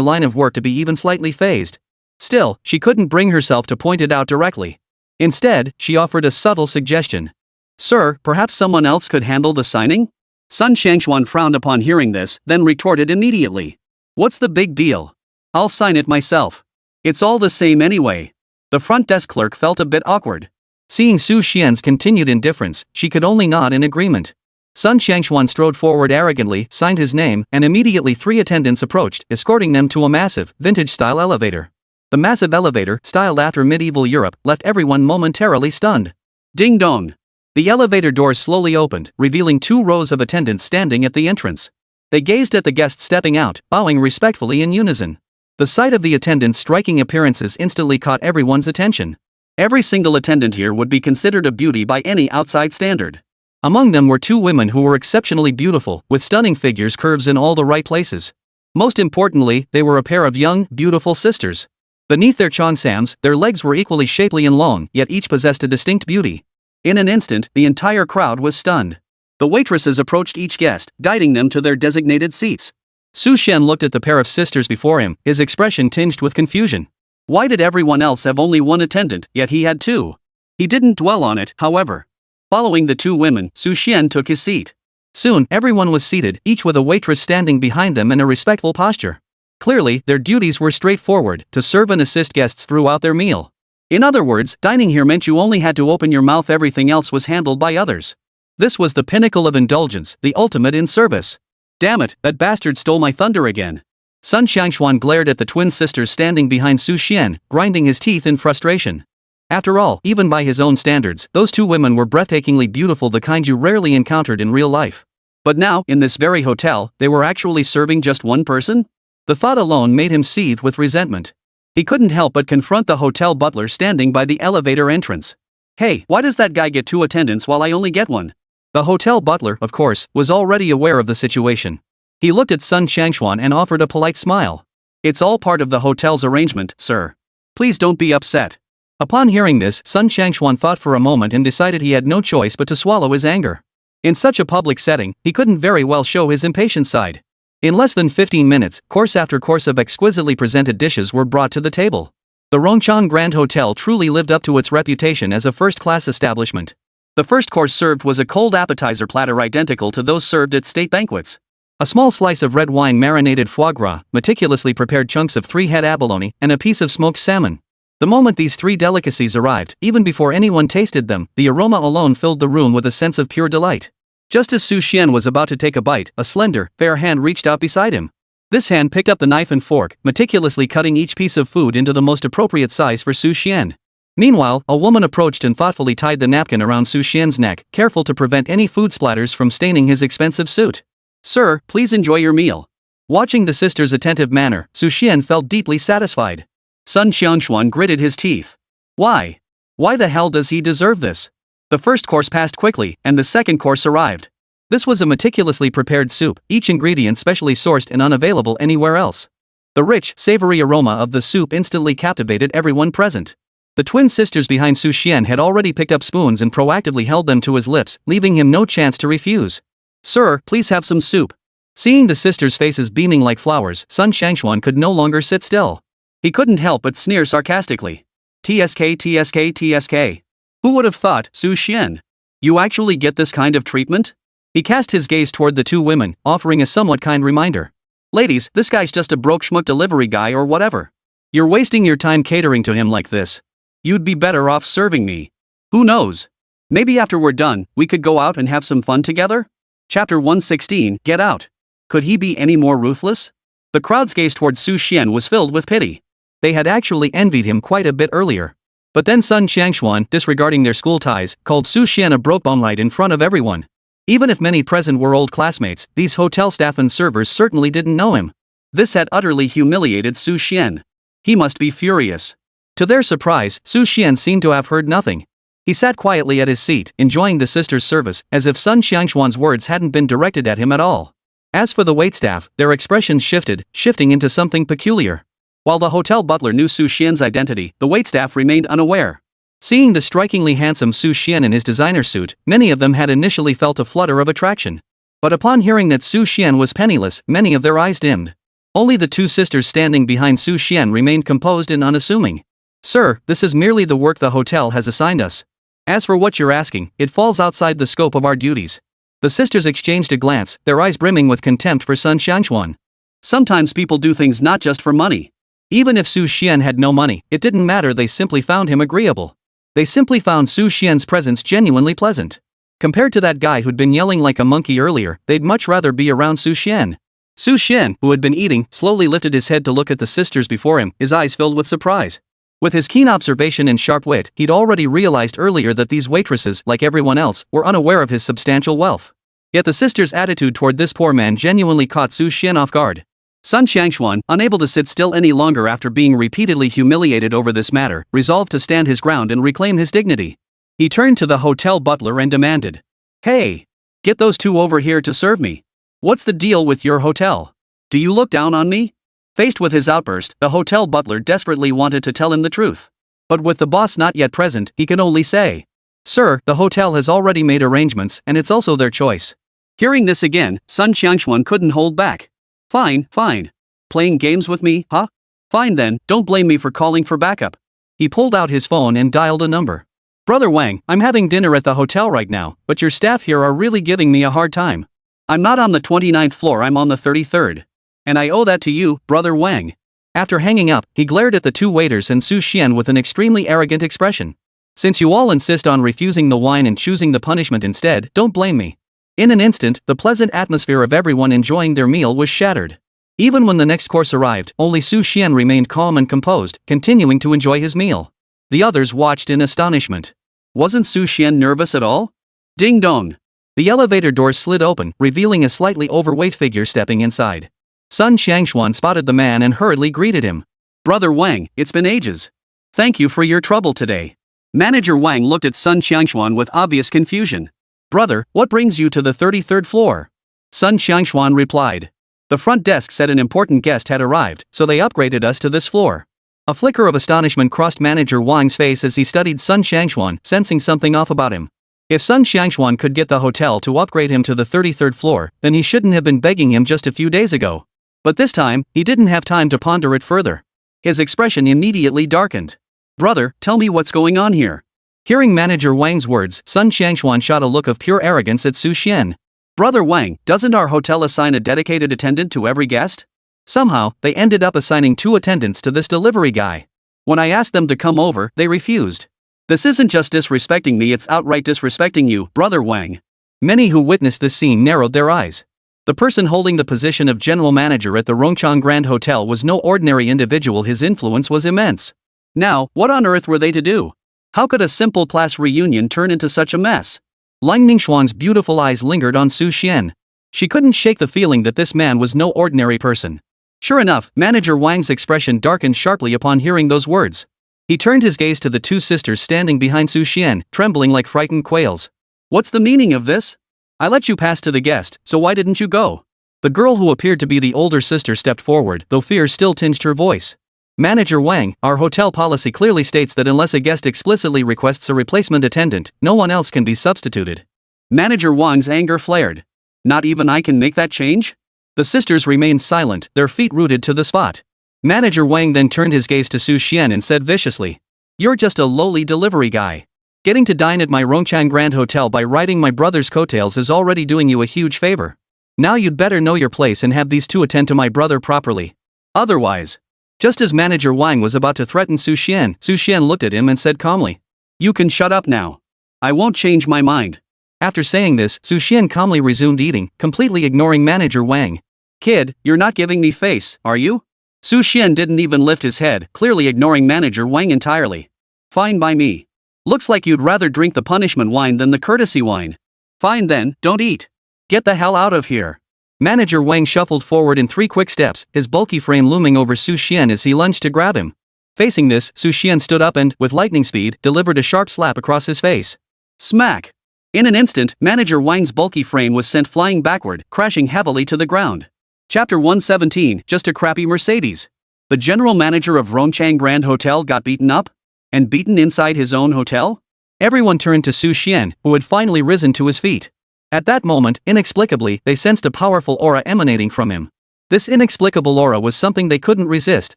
B: line of work to be even slightly fazed. Still, she couldn't bring herself to point it out directly. Instead, she offered a subtle suggestion. "Sir, perhaps someone else could handle the signing?" Sun Xiangxuan frowned upon hearing this, then retorted immediately. "What's the big deal? I'll sign it myself. It's all the same anyway." The front desk clerk felt a bit awkward. Seeing Su Xian's continued indifference, she could only nod in agreement. Sun Xiangxuan strode forward arrogantly, signed his name, and immediately 3 attendants approached, escorting them to a massive, vintage-style elevator. The massive elevator, styled after medieval Europe, left everyone momentarily stunned. Ding dong! The elevator doors slowly opened, revealing 2 rows of attendants standing at the entrance. They gazed at the guests stepping out, bowing respectfully in unison. The sight of the attendants' striking appearances instantly caught everyone's attention. Every single attendant here would be considered a beauty by any outside standard. Among them were 2 women who were exceptionally beautiful, with stunning figures, curves in all the right places. Most importantly, they were a pair of young, beautiful sisters. Beneath their cheongsams, their legs were equally shapely and long, yet each possessed a distinct beauty. In an instant, the entire crowd was stunned. The waitresses approached each guest, guiding them to their designated seats. Su Xian looked at the pair of sisters before him, his expression tinged with confusion. Why did everyone else have only 1 attendant, yet he had 2? He didn't dwell on it, however. Following the 2 women, Su Xian took his seat. Soon, everyone was seated, each with a waitress standing behind them in a respectful posture. Clearly, their duties were straightforward, to serve and assist guests throughout their meal. In other words, dining here meant you only had to open your mouth, everything else was handled by others. This was the pinnacle of indulgence, the ultimate in service. Damn it, that bastard stole my thunder again. Sun Xiangxuan glared at the twin sisters standing behind Su Xian, grinding his teeth in frustration. After all, even by his own standards, those 2 women were breathtakingly beautiful, the kind you rarely encountered in real life. But now, in this very hotel, they were actually serving just 1 person? The thought alone made him seethe with resentment. He couldn't help but confront the hotel butler standing by the elevator entrance. "Hey, why does that guy get 2 attendants while I only get 1? The hotel butler, of course, was already aware of the situation. He looked at Sun Xiangxuan and offered a polite smile. "It's all part of the hotel's arrangement, sir. Please don't be upset." Upon hearing this, Sun Xiangxuan thought for a moment and decided he had no choice but to swallow his anger. In such a public setting, he couldn't very well show his impatient side. In less than 15 minutes, course after course of exquisitely presented dishes were brought to the table. The Rongchang Grand Hotel truly lived up to its reputation as a first-class establishment. The first course served was a cold appetizer platter identical to those served at state banquets. A small slice of red wine marinated foie gras, meticulously prepared chunks of 3-head abalone, and a piece of smoked salmon. The moment these 3 delicacies arrived, even before anyone tasted them, the aroma alone filled the room with a sense of pure delight. Just as Su Xian was about to take a bite, a slender, fair hand reached out beside him. This hand picked up the knife and fork, meticulously cutting each piece of food into the most appropriate size for Su Xian. Meanwhile, a woman approached and thoughtfully tied the napkin around Su Xian's neck, careful to prevent any food splatters from staining his expensive suit. "Sir, please enjoy your meal. Watching the sister's attentive manner, Su Xian felt deeply satisfied. Sun Xiangshuan gritted his teeth. Why? Why the hell does he deserve this? The first course passed quickly, and the second course arrived. This was a meticulously prepared soup, each ingredient specially sourced and unavailable anywhere else. The rich, savory aroma of the soup instantly captivated everyone present. The twin sisters behind Su Xian had already picked up spoons and proactively held them to his lips, leaving him no chance to refuse. Sir, please have some soup. Seeing the sisters' faces beaming like flowers, Sun Xiangshuan could no longer sit still. He couldn't help but sneer sarcastically. TSK TSK TSK. Who would have thought, Su Xian? You actually get this kind of treatment? He cast his gaze toward the two women, offering a somewhat kind reminder. Ladies, this guy's just a broke schmuck delivery guy or whatever. You're wasting your time catering to him like this. You'd be better off serving me. Who knows? Maybe after we're done, we could go out and have some fun together? Chapter 116, Get Out. Could he be any more ruthless? The crowd's gaze toward Su Xian was filled with pity. They had actually envied him quite a bit earlier. But then Sun Xiangshuan, disregarding their school ties, called Su Xian a broke bum right in front of everyone. Even if many present were old classmates, these hotel staff and servers certainly didn't know him. This had utterly humiliated Su Xian. He must be furious. To their surprise, Su Xian seemed to have heard nothing. He sat quietly at his seat, enjoying the sisters' service, as if Sun Xiangshuan's words hadn't been directed at him at all. As for the waitstaff, their expressions shifting into something peculiar. While the hotel butler knew Su Xian's identity, the waitstaff remained unaware. Seeing the strikingly handsome Su Xian in his designer suit, many of them had initially felt a flutter of attraction. But upon hearing that Su Xian was penniless, many of their eyes dimmed. Only the two sisters standing behind Su Xian remained composed and unassuming. Sir, this is merely the work the hotel has assigned us. As for what you're asking, it falls outside the scope of our duties. The sisters exchanged a glance, their eyes brimming with contempt for Sun Xiangshuan. Sometimes people do things not just for money. Even if Su Xian had no money, it didn't matter, they simply found him agreeable. They simply found Su Xian's presence genuinely pleasant. Compared to that guy who'd been yelling like a monkey earlier, they'd much rather be around Su Xian. Su Xian, who had been eating, slowly lifted his head to look at the sisters before him, his eyes filled with surprise. With his keen observation and sharp wit, he'd already realized earlier that these waitresses, like everyone else, were unaware of his substantial wealth. Yet the sisters' attitude toward this poor man genuinely caught Su Xian off guard. Sun Xiangshuan, unable to sit still any longer after being repeatedly humiliated over this matter, resolved to stand his ground and reclaim his dignity. He turned to the hotel butler and demanded, "Hey! Get those two over here to serve me. What's the deal with your hotel? Do you look down on me?" Faced with his outburst, the hotel butler desperately wanted to tell him the truth. But with the boss not yet present, he could only say, "Sir, the hotel has already made arrangements, and it's also their choice." Hearing this again, Sun Xiangshuan couldn't hold back. Fine. Playing games with me, huh? Fine then, don't blame me for calling for backup." He pulled out his phone and dialed a number. "Brother Wang, I'm having dinner at the hotel right now, but your staff here are really giving me a hard time. I'm not on the 29th floor, I'm on the 33rd. And I owe that to you, Brother Wang." After hanging up, he glared at the two waiters and Su Xian with an extremely arrogant expression. "Since you all insist on refusing the wine and choosing the punishment instead, don't blame me." In an instant, the pleasant atmosphere of everyone enjoying their meal was shattered. Even when the next course arrived, only Su Xian remained calm and composed, continuing to enjoy his meal. The others watched in astonishment. Wasn't Su Xian nervous at all? Ding dong! The elevator doors slid open, revealing a slightly overweight figure stepping inside. Sun Xiangshuan spotted the man and hurriedly greeted him. "Brother Wang, it's been ages. Thank you for your trouble today." Manager Wang looked at Sun Xiangshuan with obvious confusion. "Brother, what brings you to the 33rd floor?" Sun Xiangshuan replied. "The front desk said an important guest had arrived, so they upgraded us to this floor." A flicker of astonishment crossed Manager Wang's face as he studied Sun Xiangshuan, sensing something off about him. If Sun Xiangshuan could get the hotel to upgrade him to the 33rd floor, then he shouldn't have been begging him just a few days ago. But this time, he didn't have time to ponder it further. His expression immediately darkened. "Brother, tell me what's going on here." Hearing Manager Wang's words, Sun Xiangshuan shot a look of pure arrogance at Su Xian. "Brother Wang, doesn't our hotel assign a dedicated attendant to every guest? Somehow, they ended up assigning 2 attendants to this delivery guy. When I asked them to come over, they refused. This isn't just disrespecting me, it's outright disrespecting you, Brother Wang." Many who witnessed this scene narrowed their eyes. The person holding the position of general manager at the Rongchang Grand Hotel was no ordinary individual, his influence was immense. Now, what on earth were they to do? How could a simple class reunion turn into such a mess? Lang Ningxuan's beautiful eyes lingered on Su Xian. She couldn't shake the feeling that this man was no ordinary person. Sure enough, Manager Wang's expression darkened sharply upon hearing those words. He turned his gaze to the two sisters standing behind Su Xian, trembling like frightened quails. What's the meaning of this? I let you pass to the guest, so why didn't you go? The girl who appeared to be the older sister stepped forward, though fear still tinged her voice. Manager Wang, our hotel policy clearly states that unless a guest explicitly requests a replacement attendant, no one else can be substituted. Manager Wang's anger flared. Not even I can make that change? The sisters remained silent, their feet rooted to the spot. Manager Wang then turned his gaze to Su Xian and said viciously, "You're just a lowly delivery guy. Getting to dine at my Rongchang Grand Hotel by riding my brother's coattails is already doing you a huge favor. Now you'd better know your place and have these two attend to my brother properly. Otherwise..." Just as Manager Wang was about to threaten Su Xian looked at him and said calmly, "You can shut up now. I won't change my mind." After saying this, Su Xian calmly resumed eating, completely ignoring Manager Wang. "Kid, you're not giving me face, are you?" Su Xian didn't even lift his head, clearly ignoring Manager Wang entirely. "Fine by me. Looks like you'd rather drink the punishment wine than the courtesy wine. Fine then, don't eat. Get the hell out of here." Manager Wang shuffled forward in 3 quick steps, his bulky frame looming over Su Xian as he lunged to grab him. Facing this, Su Xian stood up and, with lightning speed, delivered a sharp slap across his face. Smack! In an instant, Manager Wang's bulky frame was sent flying backward, crashing heavily to the ground. Chapter 117, Just a Crappy Mercedes. The general manager of Rongchang Grand Hotel got beaten up? And beaten inside his own hotel? Everyone turned to Su Xian, who had finally risen to his feet. At that moment, inexplicably, they sensed a powerful aura emanating from him. This inexplicable aura was something they couldn't resist,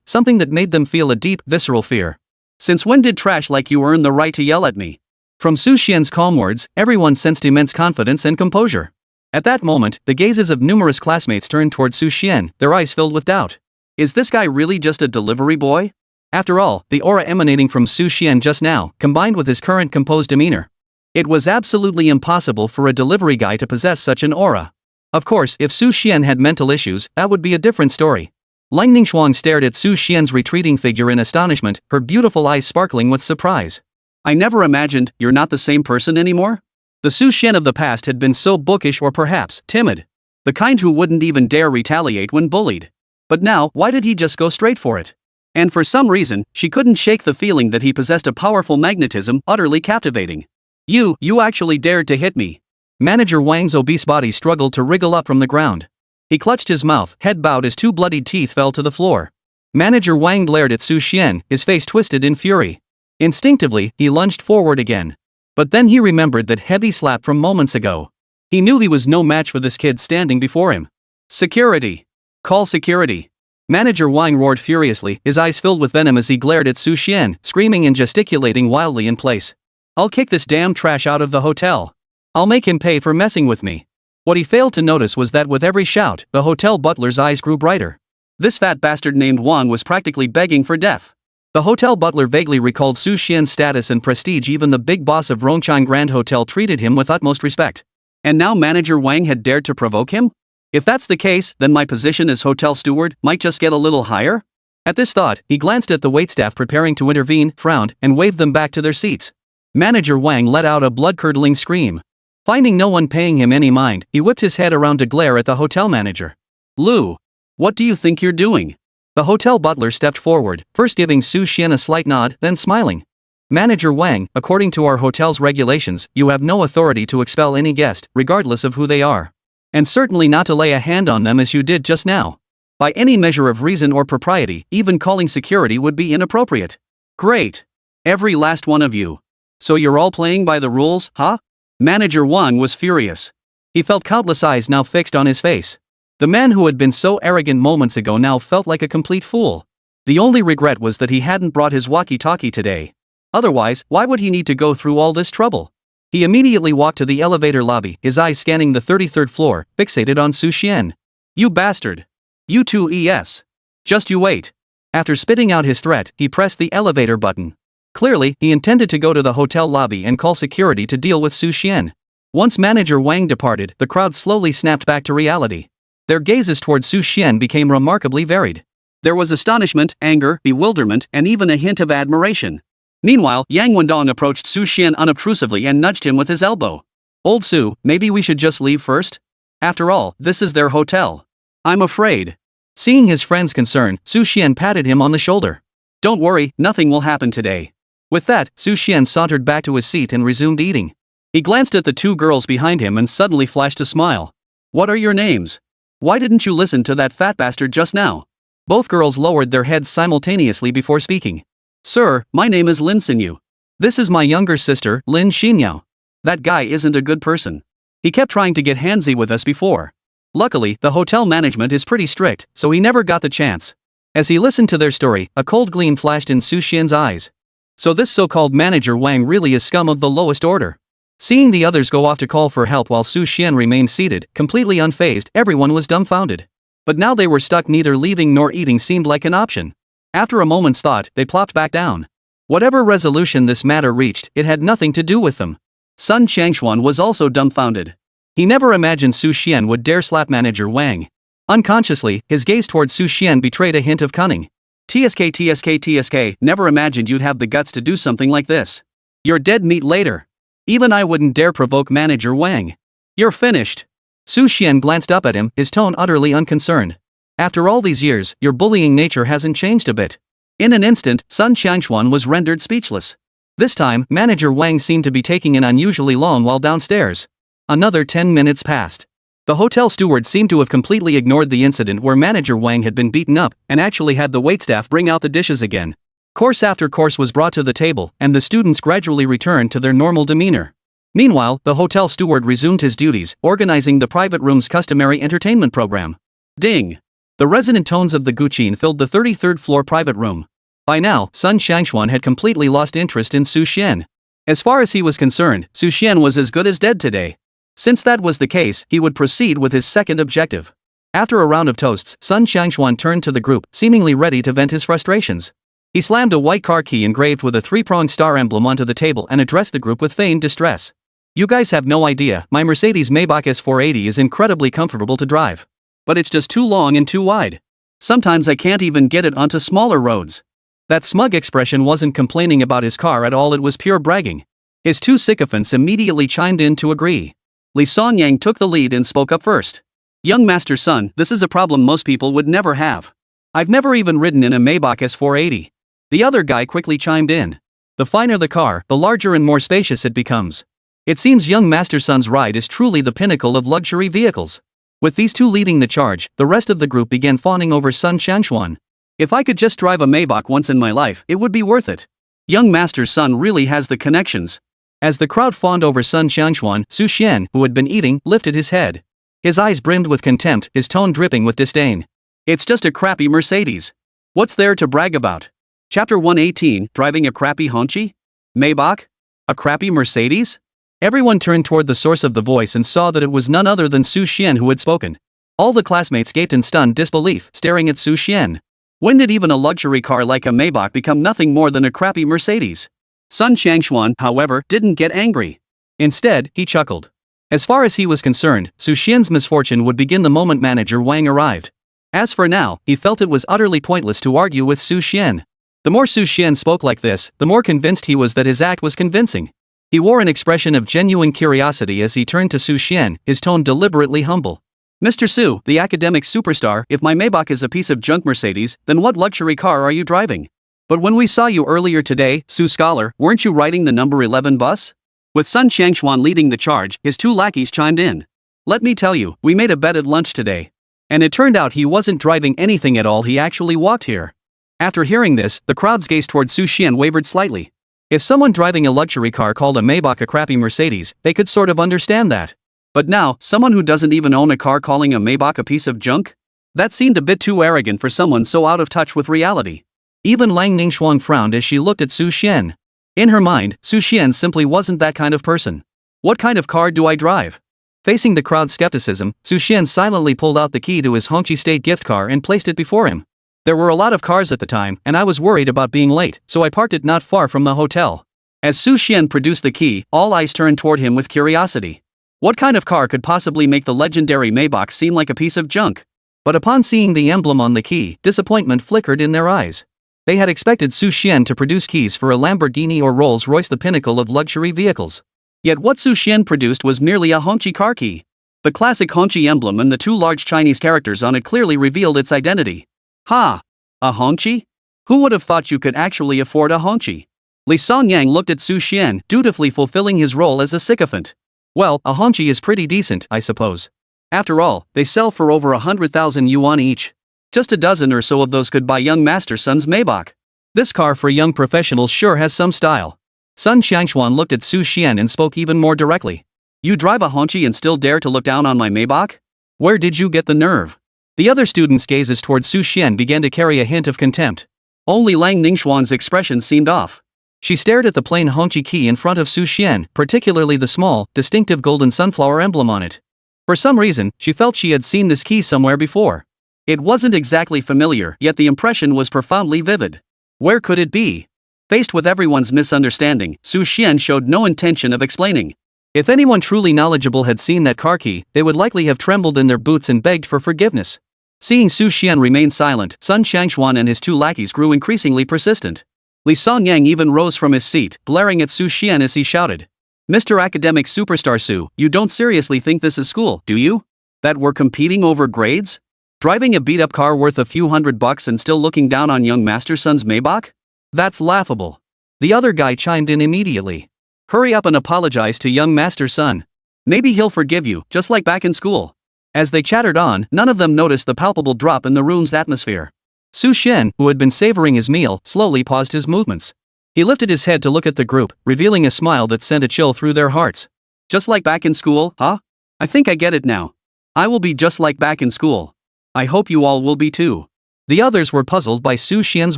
B: something that made them feel a deep, visceral fear. "Since when did trash like you earn the right to yell at me?" From Su Xian's calm words, everyone sensed immense confidence and composure. At that moment, the gazes of numerous classmates turned toward Su Xian, their eyes filled with doubt. Is this guy really just a delivery boy? After all, the aura emanating from Su Xian just now, combined with his current composed demeanor. It was absolutely impossible for a delivery guy to possess such an aura. Of course, if Su Xian had mental issues, that would be a different story. Lightning Xuan stared at Su Xian's retreating figure in astonishment, her beautiful eyes sparkling with surprise. "I never imagined you're not the same person anymore?" The Su Xian of the past had been so bookish or perhaps timid. The kind who wouldn't even dare retaliate when bullied. But now, why did he just go straight for it? And for some reason, she couldn't shake the feeling that he possessed a powerful magnetism utterly captivating. You actually dared to hit me." Manager Wang's obese body struggled to wriggle up from the ground. He clutched his mouth, head bowed as 2 bloodied teeth fell to the floor. Manager Wang glared at Su Xian, his face twisted in fury. Instinctively, he lunged forward again. But then he remembered that heavy slap from moments ago. He knew he was no match for this kid standing before him. "Security! Call security!" Manager Wang roared furiously, his eyes filled with venom as he glared at Su Xian, screaming and gesticulating wildly in place. "I'll kick this damn trash out of the hotel. I'll make him pay for messing with me." What he failed to notice was that with every shout, the hotel butler's eyes grew brighter. This fat bastard named Wang was practically begging for death. The hotel butler vaguely recalled Su Xian's status and prestige. Even the big boss of Rongchang Grand Hotel treated him with utmost respect. And now Manager Wang had dared to provoke him? If that's the case, then my position as hotel steward might just get a little higher? At this thought, he glanced at the waitstaff preparing to intervene, frowned, and waved them back to their seats. Manager Wang let out a blood-curdling scream. Finding no one paying him any mind, he whipped his head around to glare at the hotel manager. "Lu, what do you think you're doing?" The hotel butler stepped forward, first giving Su Xian a slight nod, then smiling. "Manager Wang, according to our hotel's regulations, you have no authority to expel any guest, regardless of who they are. And certainly not to lay a hand on them as you did just now. By any measure of reason or propriety, even calling security would be inappropriate." "Great. Every last one of you. So you're all playing by the rules, huh?" Manager Wang was furious. He felt countless eyes now fixed on his face. The man who had been so arrogant moments ago now felt like a complete fool. The only regret was that he hadn't brought his walkie-talkie today. Otherwise, why would he need to go through all this trouble? He immediately walked to the elevator lobby, his eyes scanning the 33rd floor, fixated on Su Xian. "You bastard! You too, ES. Just you wait." After spitting out his threat, he pressed the elevator button. Clearly, he intended to go to the hotel lobby and call security to deal with Su Xian. Once Manager Wang departed, the crowd slowly snapped back to reality. Their gazes toward Su Xian became remarkably varied. There was astonishment, anger, bewilderment, and even a hint of admiration. Meanwhile, Yang Wendong approached Su Xian unobtrusively and nudged him with his elbow. "Old Su, maybe we should just leave first?" After all, this is their hotel. I'm afraid.
A: Seeing his friend's concern, Su Xian patted him on the shoulder.
B: Don't worry, nothing will happen today.
A: With that, Su Xian sauntered back to his seat and resumed eating.
B: He glanced at the two girls behind him and suddenly flashed a smile. What are your names? Why didn't you listen to that fat bastard just now?
A: Both girls lowered their heads simultaneously before speaking.
B: Sir, my name is Lin Xinyu.
A: This is my younger sister, Lin Xinyao.
B: That guy isn't a good person. He kept trying to get handsy with us before. Luckily, the hotel management is pretty strict, so he never got the chance.
A: As he listened to their story, a cold gleam flashed in Su Xian's eyes. So this so-called manager Wang really is scum of the lowest order. Seeing the others go off to call for help while Su Xian remained seated, completely unfazed, everyone was dumbfounded. But now they were stuck. Neither leaving nor eating seemed like an option. After a moment's thought, they plopped back down. Whatever resolution this matter reached, it had nothing to do with them.
B: Sun Changshuan was also dumbfounded.
A: He never imagined Su Xian would dare slap manager Wang. Unconsciously, his gaze toward Su Xian betrayed a hint of cunning.
B: TSK, never imagined you'd have the guts to do something like this. You're dead meat later. Even I wouldn't dare provoke manager Wang. You're finished.
A: Su Xian glanced up at him, his tone utterly unconcerned. After all these years, your bullying nature hasn't changed a bit. In an instant, Sun Changshuan was rendered speechless. This time, manager Wang seemed to be taking an unusually long while downstairs. Another 10 minutes passed. The hotel steward seemed to have completely ignored the incident where manager Wang had been beaten up and actually had the waitstaff bring out the dishes again. Course after course was brought to the table, and the students gradually returned to their normal demeanor. Meanwhile, the hotel steward resumed his duties, organizing the private room's customary entertainment program.
B: Ding!
A: The resonant tones of the guqin filled the 33rd floor private room. By now, Sun Changshuan had completely lost interest in Su Xian. As far as he was concerned, Su Xian was as good as dead today. Since that was the case, he would proceed with his second objective. After a round of toasts, Sun Changshuan turned to the group, seemingly ready to vent his frustrations. He slammed a white car key engraved with a three-pronged star emblem onto the table and addressed the group with feigned distress. You guys have no idea, my Mercedes Maybach S480 is incredibly comfortable to drive. But it's just too long and too wide. Sometimes I can't even get it onto smaller roads. That smug expression wasn't complaining about his car at all, it was pure bragging. His two sycophants immediately chimed in to agree. Li Songyang took the lead and spoke up first. Young Master Sun, this is a problem most people would never have. I've never even ridden in a Maybach S480. The other guy quickly chimed in. The finer the car, the larger and more spacious it becomes. It seems young Master Sun's ride is truly the pinnacle of luxury vehicles. With these two leading the charge, the rest of the group began fawning over Sun Changshuan. If I could just drive a Maybach once in my life, it would be worth it. Young Master Sun really has the connections. As the crowd fawned over Sun Changshuan, Su Xian, who had been eating, lifted his head. His eyes brimmed with contempt, his tone dripping with disdain. It's just a crappy Mercedes. What's there to brag about? Chapter 118, Driving a Crappy Hongqi? Maybach? A crappy Mercedes? Everyone turned toward the source of the voice and saw that it was none other than Su Xian who had spoken. All the classmates gaped in stunned disbelief, staring at Su Xian. When did even a luxury car like a Maybach become nothing more than a crappy Mercedes? Sun Changshuan, however, didn't get angry. Instead, he chuckled. As far as he was concerned, Su Xian's misfortune would begin the moment manager Wang arrived. As for now, he felt it was utterly pointless to argue with Su Xian. The more Su Xian spoke like this, the more convinced he was that his act was convincing. He wore an expression of genuine curiosity as he turned to Su Xian, his tone deliberately humble. Mr. Su, the academic superstar, if my Maybach is a piece of junk Mercedes, then what luxury car are you driving? But when we saw you earlier today, Su Scholar, weren't you riding the number 11 bus? With Sun Changshuan leading the charge, his two lackeys chimed in. Let me tell you, we made a bet at lunch today. And it turned out he wasn't driving anything at all, he actually walked here. After hearing this, the crowd's gaze toward Su Xian wavered slightly. If someone driving a luxury car called a Maybach a crappy Mercedes, they could sort of understand that. But now, someone who doesn't even own a car calling a Maybach a piece of junk? That seemed a bit too arrogant for someone so out of touch with reality. Even Lang Ningxuan frowned as she looked at Su Xian. In her mind, Su Xian simply wasn't that kind of person. What kind of car do I drive? Facing the crowd's skepticism, Su Xian silently pulled out the key to his Hongqi State gift car and placed it before him. There were a lot of cars at the time, and I was worried about being late, so I parked it not far from the hotel. As Su Xian produced the key, all eyes turned toward him with curiosity. What kind of car could possibly make the legendary Maybach seem like a piece of junk? But upon seeing the emblem on the key, disappointment flickered in their eyes. They had expected Su Xian to produce keys for a Lamborghini or Rolls-Royce, the pinnacle of luxury vehicles. Yet what Su Xian produced was merely a Hongqi car key.
B: The classic Hongqi emblem and the two large Chinese characters on it clearly revealed its identity. Ha! A Hongqi? Who would have thought you could actually afford a Hongqi? Li Songyang looked at Su Xian, dutifully fulfilling his role as a sycophant. Well, a Hongqi is pretty decent, I suppose. After all, they sell for over 100,000 yuan each. Just a dozen or so of those could buy young Master Sun's Maybach. This car for young professionals sure has some style. Sun Xiangshuan looked at Su Xian and spoke even more directly. You drive a Hongqi and still dare to look down on my Maybach? Where did you get the nerve? The other students' gazes towards Su Xian began to carry a hint of contempt. Only Lang Ningxuan's expression seemed off. She stared at the plain Hongqi key in front of Su Xian, particularly the small, distinctive golden sunflower emblem on it. For some reason, she felt she had seen this key somewhere before. It wasn't exactly familiar, yet the impression was profoundly vivid. Where could it be? Faced with everyone's misunderstanding, Su Xian showed no intention of explaining. If anyone truly knowledgeable had seen that car key, they would likely have trembled in their boots and begged for forgiveness. Seeing Su Xian remain silent, Sun Xiangshuan and his two lackeys grew increasingly persistent. Li Songyang even rose from his seat, glaring at Su Xian as he shouted. Mr. Academic Superstar Su, you don't seriously think this is school, do you? That we're competing over grades? Driving a beat-up car worth a few $100 and still looking down on young Master Sun's Maybach? That's laughable. The other guy chimed in immediately. Hurry up and apologize to young Master Sun. Maybe he'll forgive you, just like back in school. As they chattered on, none of them noticed the palpable drop in the room's atmosphere. Su Xian, who had been savoring his meal, slowly paused his movements. He lifted his head to look at the group, revealing a smile that sent a chill through their hearts. Just like back in school, huh? I think I get it now. I will be just like back in school. I hope you all will be too. The others were puzzled by Su Xian's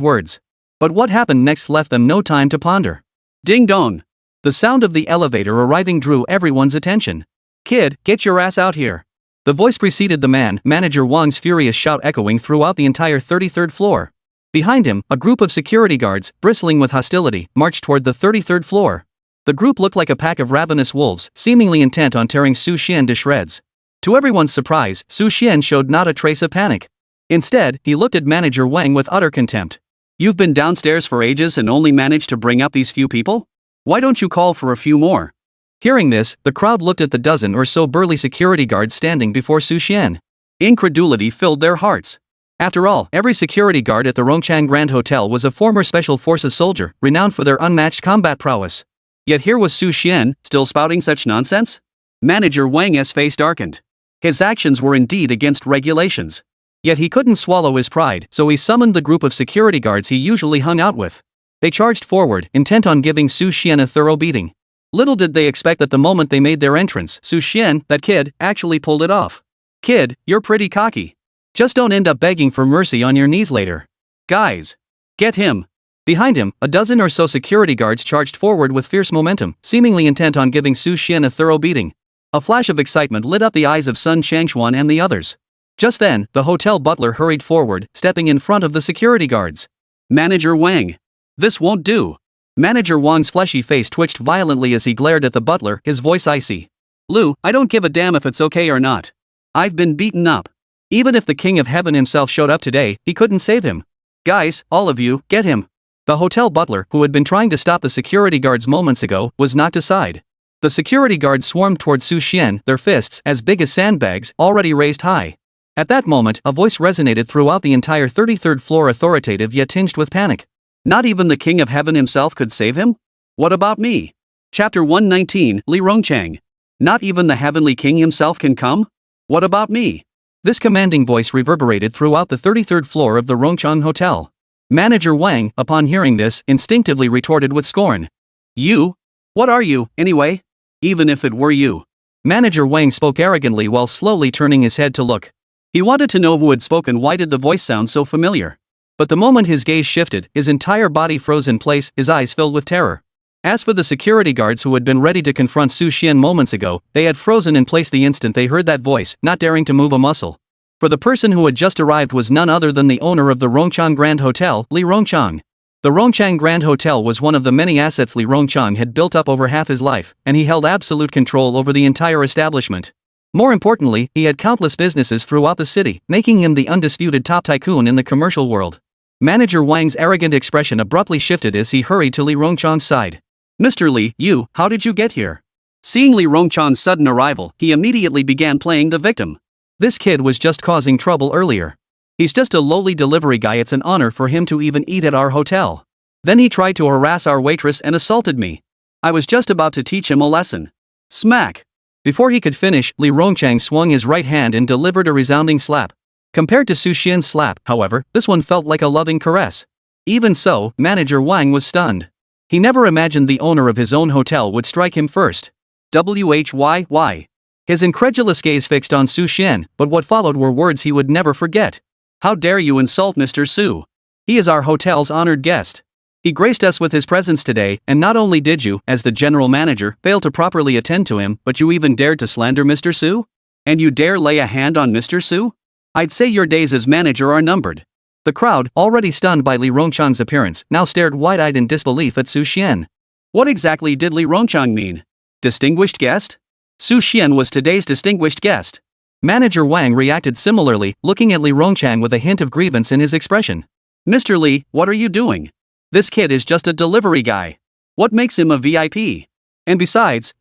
B: words. But what happened next left them no time to ponder. Ding dong! The sound of the elevator arriving drew everyone's attention. Kid, get your ass out here. The voice preceded the man, Manager Wang's furious shout echoing throughout the entire 33rd floor. Behind him, a group of security guards, bristling with hostility, marched toward the 33rd floor. The group looked like a pack of ravenous wolves, seemingly intent on tearing Su Xian to shreds. To everyone's surprise, Su Xian showed not a trace of panic. Instead, he looked at Manager Wang with utter contempt. You've been downstairs for ages and only managed to bring up these few people? Why don't you call for a few more? Hearing this, the crowd looked at the dozen or so burly security guards standing before Su Xian. Incredulity filled their hearts. After all, every security guard at the Rongchang Grand Hotel was a former Special Forces soldier, renowned for their unmatched combat prowess. Yet here was Su Xian, still spouting such nonsense? Manager Wang's face darkened. His actions were indeed against regulations. Yet he couldn't swallow his pride, so he summoned the group of security guards he usually hung out with. They charged forward, intent on giving Su Xian a thorough beating. Little did they expect that the moment they made their entrance, Su Xian, that kid, actually pulled it off. Kid, you're pretty cocky. Just don't end up begging for mercy on your knees later. Guys, get him. Behind him, a dozen or so security guards charged forward with fierce momentum, seemingly intent on giving Su Xian a thorough beating. A flash of excitement lit up the eyes of Sun Xiangshuan and the others. Just then, the hotel butler hurried forward, stepping in front of the security guards. Manager Wang. This won't do. Manager Wang's fleshy face twitched violently as he glared at the butler, his voice icy. Lu, I don't give a damn if it's okay or not. I've been beaten up. Even if the King of Heaven himself showed up today, he couldn't save him. Guys, all of you, get him. The hotel butler, who had been trying to stop the security guards moments ago, was knocked aside. The security guards swarmed toward Su Xian, their fists, as big as sandbags, already raised high. At that moment, a voice resonated throughout the entire 33rd floor, authoritative yet tinged with panic. Not even the King of Heaven himself could save him? What about me? Chapter 119, Li Rongchang. Not even the Heavenly King himself can come? What about me? This commanding voice reverberated throughout the 33rd floor of the Rongchang Hotel. Manager Wang, upon hearing this, instinctively retorted with scorn. You? What are you, anyway? Even if it were you. Manager Wang spoke arrogantly while slowly turning his head to look. He wanted to know who had spoken. Why did the voice sound so familiar? But the moment his gaze shifted, his entire body froze in place, his eyes filled with terror. As for the security guards who had been ready to confront Su Xian moments ago, they had frozen in place the instant they heard that voice, not daring to move a muscle. For the person who had just arrived was none other than the owner of the Rongchang Grand Hotel, Li Rongchang. The Rongchang Grand Hotel was one of the many assets Li Rongchang had built up over half his life, and he held absolute control over the entire establishment. More importantly, he had countless businesses throughout the city, making him the undisputed top tycoon in the commercial world. Manager Wang's arrogant expression abruptly shifted as he hurried to Li Rongchang's side. Mr. Li, how did you get here? Seeing Li Rongchan's sudden arrival, he immediately began playing the victim.
A: This kid was just causing trouble earlier. He's just a lowly delivery guy, it's an honor for him to even eat at our hotel. Then he tried to harass our waitress and assaulted me. I was just about to teach him a lesson. Smack! Before he could finish, Li Rongchang swung his right hand and delivered a resounding slap. Compared to Su Xian's slap, however, this one felt like a loving caress. Even so, Manager Wang was stunned. He never imagined the owner of his own hotel would strike him first. Why? His incredulous gaze fixed on Su Xian, but what followed were words he would never forget. How dare you insult Mr. Su? He is our hotel's honored guest. He graced us with his presence today, and not only did you, as the general manager, fail to properly attend to him, but you even dared to slander Mr. Su? And you dare lay a hand on Mr. Su? I'd say your days as manager are numbered. The crowd, already stunned by Li Rongchang's appearance, now stared wide-eyed in disbelief at Su Xian. What exactly did Li Rongchang mean? Distinguished guest? Su Xian was today's distinguished guest. Manager Wang reacted similarly, looking at Li Rongchang with a hint of grievance in his expression. Mr. Li, what are you doing? This kid is just a delivery guy. What makes him a VIP? And besides,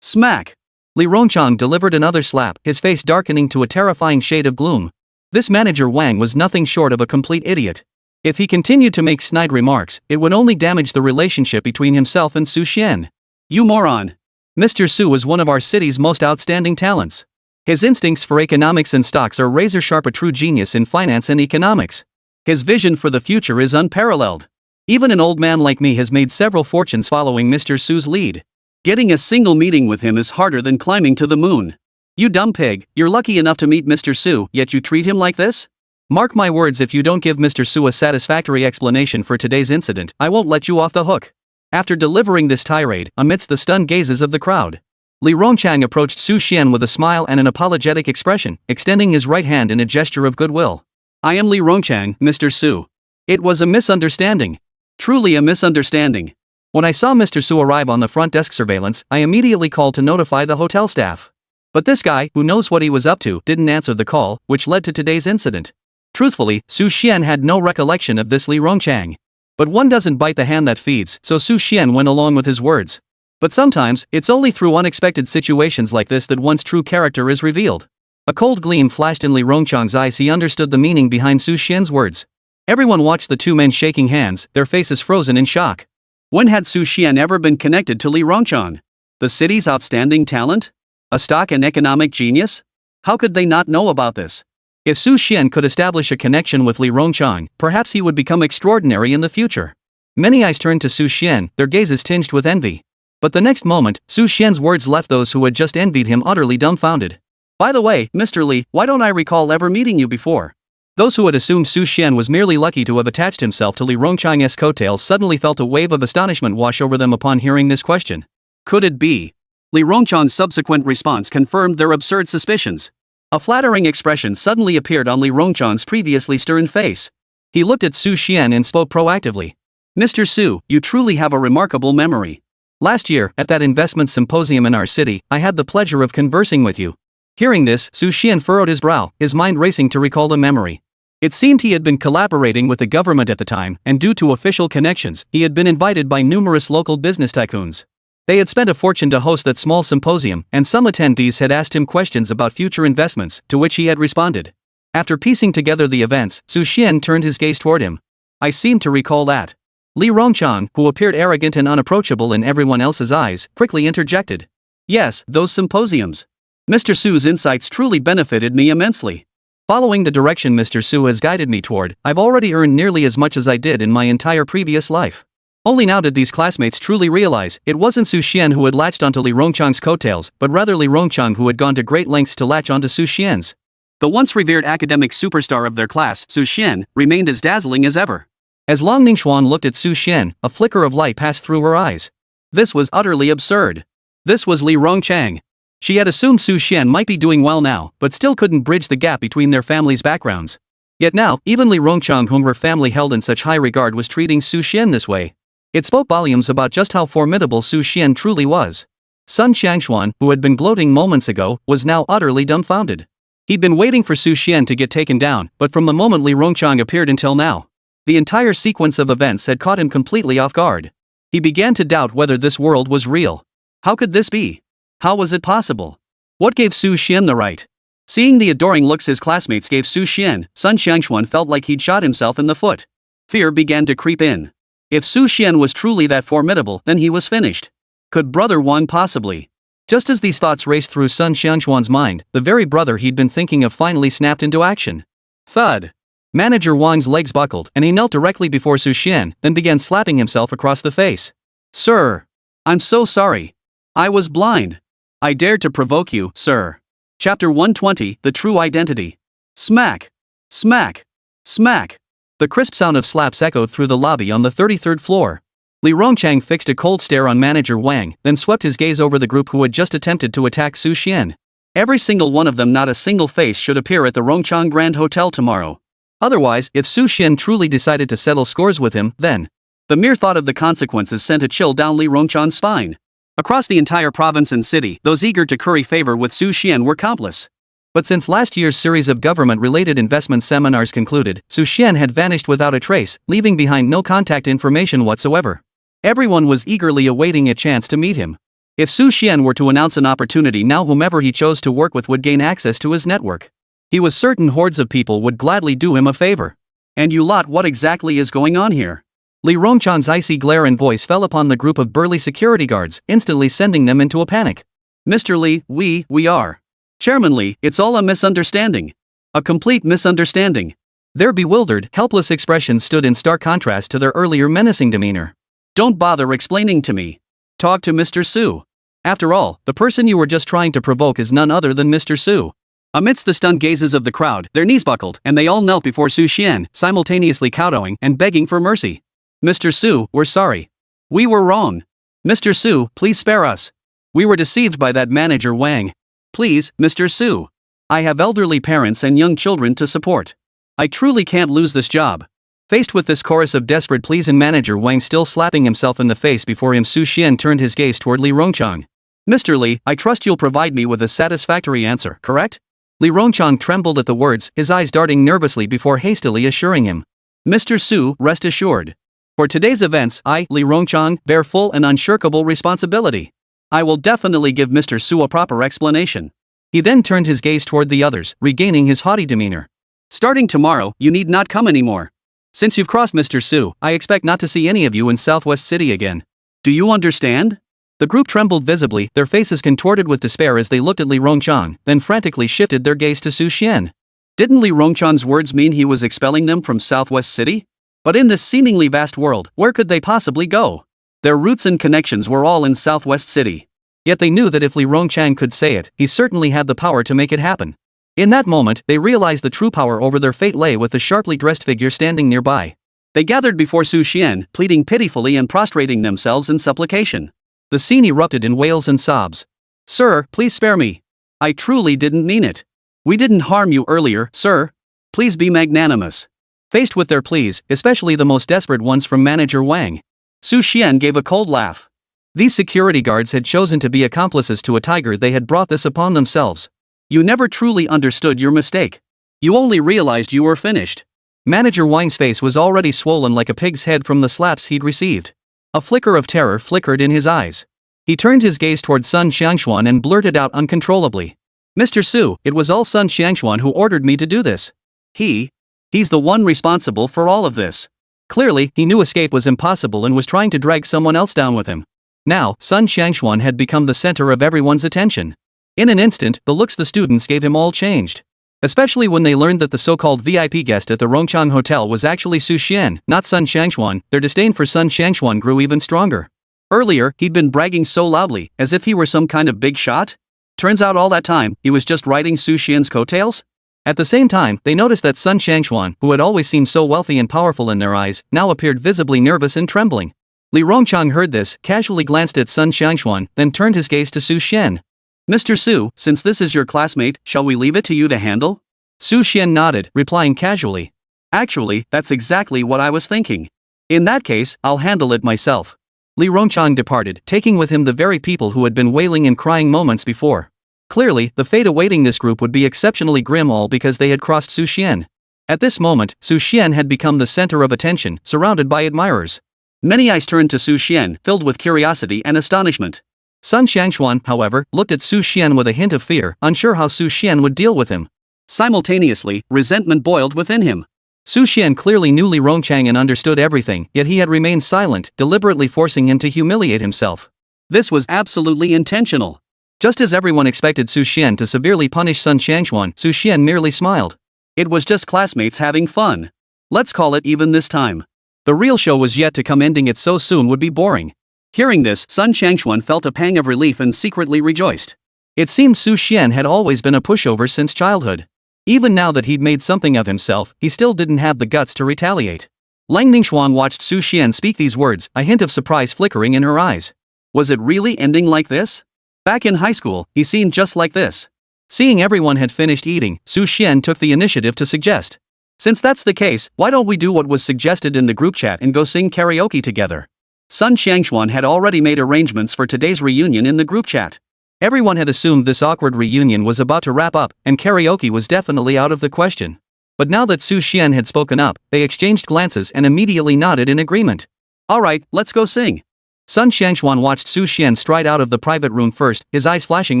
A: Smack! Li Rongchang delivered another slap, his face darkening to a terrifying shade of gloom. This Manager Wang was nothing short of a complete idiot. If he continued to make snide remarks, it would only damage the relationship between himself and Su Xian. You moron! Mr. Su was one of our city's most outstanding talents. His instincts for economics and stocks are razor-sharp, a true genius in finance and economics. His vision for the future is unparalleled. Even an old man like me has made several fortunes following Mr. Su's lead. Getting a single meeting with him is harder than climbing to the moon. You dumb pig, you're lucky enough to meet Mr. Su, yet you treat him like this? Mark my words, if you don't give Mr. Su a satisfactory explanation for today's incident, I won't let you off the hook. After delivering this tirade, amidst the stunned gazes of the crowd, Li Rongchang approached Su Xian with a smile and an apologetic expression, extending his right hand in a gesture of goodwill. I am Li Rongchang, Mr. Su. It was a misunderstanding. Truly a misunderstanding. When I saw Mr. Su arrive on the front desk surveillance, I immediately called to notify the hotel staff. But this guy, who knows what he was up to, didn't answer the call, which led to today's incident. Truthfully, Su Xian had no recollection of this Li Rongchang. But one doesn't bite the hand that feeds, so Su Xian went along with his words. But sometimes, it's only through unexpected situations like this that one's true character is revealed. A cold gleam flashed in Li Rongchang's eyes. He understood the meaning behind Su Xian's words. Everyone watched the two men shaking hands, their faces frozen in shock. When had Su Xian ever been connected to Li Rongchang? The city's outstanding talent? A stock and economic genius? How could they not know about this? If Su Xian could establish a connection with Li Rongchang, perhaps he would become extraordinary in the future. Many eyes turned to Su Xian, their gazes tinged with envy. But the next moment, Su Xian's words left those who had just envied him utterly dumbfounded. By the way, Mr. Li, why don't I recall ever meeting you before? Those who had assumed Su Xian was merely lucky to have attached himself to Li Rongchang's coattails suddenly felt a wave of astonishment wash over them upon hearing this question. Could it be? Li Rongchang's subsequent response confirmed their absurd suspicions. A flattering expression suddenly appeared on Li Rongchang's previously stern face. He looked at Su Xian and spoke proactively. Mr. Su, you truly have a remarkable memory. Last year, at that investment symposium in our city, I had the pleasure of conversing with you. Hearing this, Su Xian furrowed his brow, his mind racing to recall the memory. It seemed he had been collaborating with the government at the time, and due to official connections, he had been invited by numerous local business tycoons. They had spent a fortune to host that small symposium, and some attendees had asked him questions about future investments, to which he had responded. After piecing together the events, Su Xian turned his gaze toward him. I seem to recall that. Li Rongchang, who appeared arrogant and unapproachable in everyone else's eyes, quickly interjected. Yes, those symposiums. Mr. Su's insights truly benefited me immensely. Following the direction Mr. Su has guided me toward, I've already earned nearly as much as I did in my entire previous life. Only now did these classmates truly realize it wasn't Su Xian who had latched onto Li Rongchang's coattails, but rather Li Rongchang who had gone to great lengths to latch onto Su Xian's. The once revered academic superstar of their class, Su Xian, remained as dazzling as ever. As Longning Xuan looked at Su Xian, a flicker of light passed through her eyes. This was utterly absurd. This was Li Rongchang. She had assumed Su Xian might be doing well now, but still couldn't bridge the gap between their families' backgrounds. Yet now, even Li Rongchang, whom her family held in such high regard, was treating Su Xian this way. It spoke volumes about just how formidable Su Xian truly was. Sun Xiangshuan, who had been gloating moments ago, was now utterly dumbfounded. He'd been waiting for Su Xian to get taken down, but from the moment Li Rongchang appeared until now, the entire sequence of events had caught him completely off guard. He began to doubt whether this world was real.
B: How could this be? How was it possible? What gave Su Xian the right? Seeing the adoring looks his classmates gave Su Xian, Sun Xiangxuan felt like he'd shot himself in the foot. Fear began to creep in. If Su Xian was truly that formidable, then he was finished. Could Brother Wan possibly?
A: Just as these thoughts raced through Sun Xiangxuan's mind, the very brother he'd been thinking of finally snapped into action. Thud! Manager Wang's legs buckled, and he knelt directly before Su Xian, then began slapping himself across the face.
B: Sir! I'm so sorry. I was blind. I dared to provoke you, sir. Chapter 120, The True Identity. Smack! Smack! Smack! The crisp sound of slaps echoed through the lobby on the 33rd floor. Li Rongchang fixed a cold stare on Manager Wang, then swept his gaze over the group who had just attempted to attack Su Xian. Every single one of them, not a single face should appear at the Rongchang Grand Hotel tomorrow. Otherwise, if Su Xian truly decided to settle scores with him, then the mere thought of the consequences sent a chill down Li Rongchang's spine. Across the entire province and city, those eager to curry favor with Su Xian were countless. But since last year's series of government-related investment seminars concluded, Su Xian had vanished without a trace, leaving behind no contact information whatsoever. Everyone was eagerly awaiting a chance to meet him. If Su Xian were to announce an opportunity now, whomever he chose to work with would gain access to his network. He was certain hordes of people would gladly do him a favor. And you lot, what exactly is going on here? Li Rongchang's icy glare and voice fell upon the group of burly security guards, instantly sending them into a panic. Mr. Li, we are. Chairman Li, it's all a misunderstanding. A complete misunderstanding. Their bewildered, helpless expressions stood in stark contrast to their earlier menacing demeanor. Don't bother explaining to me. Talk to Mr. Su. After all, the person you were just trying to provoke is none other than Mr. Su. Amidst the stunned gazes of the crowd, their knees buckled, and they all knelt before Su Xian, simultaneously kowtowing and begging for mercy. Mr. Su, we're sorry. We were wrong. Mr. Su, please spare us. We were deceived by that Manager Wang. Please, Mr. Su. I have elderly parents and young children to support. I truly can't lose this job. Faced with this chorus of desperate pleas and Manager Wang still slapping himself in the face before him, Su Xian turned his gaze toward Li Rongchang. Mr. Li, I trust you'll provide me with a satisfactory answer, correct? Li Rongchang trembled at the words, his eyes darting nervously before hastily assuring him. Mr. Su, rest assured. For today's events, I, Li Rongchang, bear full and unshirkable responsibility. I will definitely give Mr. Su a proper explanation. He then turned his gaze toward the others, regaining his haughty demeanor. Starting tomorrow, you need not come anymore. Since you've crossed Mr. Su, I expect not to see any of you in Southwest City again. Do you understand? The group trembled visibly, their faces contorted with despair as they looked at Li Rongchang, then frantically shifted their gaze to Su Xian. Didn't Li Rongchang's words mean he was expelling them from Southwest City? But in this seemingly vast world, where could they possibly go? Their roots and connections were all in Southwest City. Yet they knew that if Li Rongchang could say it, he certainly had the power to make it happen. In that moment, they realized the true power over their fate lay with the sharply dressed figure standing nearby. They gathered before Su Xian, pleading pitifully and prostrating themselves in supplication. The scene erupted in wails and sobs. Sir, please spare me. I truly didn't mean it. We didn't harm you earlier, sir. Please be magnanimous. Faced with their pleas, especially the most desperate ones from Manager Wang, Su Xian gave a cold laugh. These security guards had chosen to be accomplices to a tiger. They had brought this upon themselves. You never truly understood your mistake. You only realized you were finished. Manager Wang's face was already swollen like a pig's head from the slaps he'd received. A flicker of terror flickered in his eyes. He turned his gaze toward Sun Xiangxuan and blurted out uncontrollably. Mr. Su, it was all Sun Xiangxuan who ordered me to do this. He's the one responsible for all of this. Clearly, he knew escape was impossible and was trying to drag someone else down with him. Now, Sun Xiangxuan had become the center of everyone's attention. In an instant, the looks the students gave him all changed. Especially when they learned that the so-called VIP guest at the Rongchang Hotel was actually Su Xian, not Sun Xiangxuan. Their disdain for Sun Xiangxuan grew even stronger. Earlier, he'd been bragging so loudly, as if he were some kind of big shot. Turns out all that time, he was just riding Su Xian's coattails? At the same time, they noticed that Sun Xiangxuan, who had always seemed so wealthy and powerful in their eyes, now appeared visibly nervous and trembling. Li Rongchang heard this, casually glanced at Sun Xiangxuan, then turned his gaze to Su Xian. Mr. Su, since this is your classmate, shall we leave it to you to handle? Su Xian nodded, replying casually. Actually, that's exactly what I was thinking. In that case, I'll handle it myself. Li Rongchang departed, taking with him the very people who had been wailing and crying moments before. Clearly, the fate awaiting this group would be exceptionally grim, all because they had crossed Su Xian. At this moment, Su Xian had become the center of attention, surrounded by admirers. Many eyes turned to Su Xian, filled with curiosity and astonishment. Sun Xiangxuan, however, looked at Su Xian with a hint of fear, unsure how Su Xian would deal with him. Simultaneously, resentment boiled within him. Su Xian clearly knew Li Rongchang and understood everything, yet he had remained silent, deliberately forcing him to humiliate himself. This was absolutely intentional. Just as everyone expected Su Xian to severely punish Sun Xiangxuan, Su Xian merely smiled. It was just classmates having fun. Let's call it even this time. The real show was yet to come, ending it so soon would be boring. Hearing this, Sun Xiangxuan felt a pang of relief and secretly rejoiced. It seemed Su Xian had always been a pushover since childhood. Even now that he'd made something of himself, he still didn't have the guts to retaliate. Lang Ningxuan watched Su Xian speak these words, a hint of surprise flickering in her eyes. Was it really ending like this? Back in high school, he seemed just like this. Seeing everyone had finished eating, Su Xian took the initiative to suggest. Since that's the case, why don't we do what was suggested in the group chat and go sing karaoke together? Sun Xiangxuan had already made arrangements for today's reunion in the group chat. Everyone had assumed this awkward reunion was about to wrap up, and karaoke was definitely out of the question. But now that Su Xian had spoken up, they exchanged glances and immediately nodded in agreement. Alright, let's go sing. Sun Xiangxuan watched Su Xian stride out of the private room first, his eyes flashing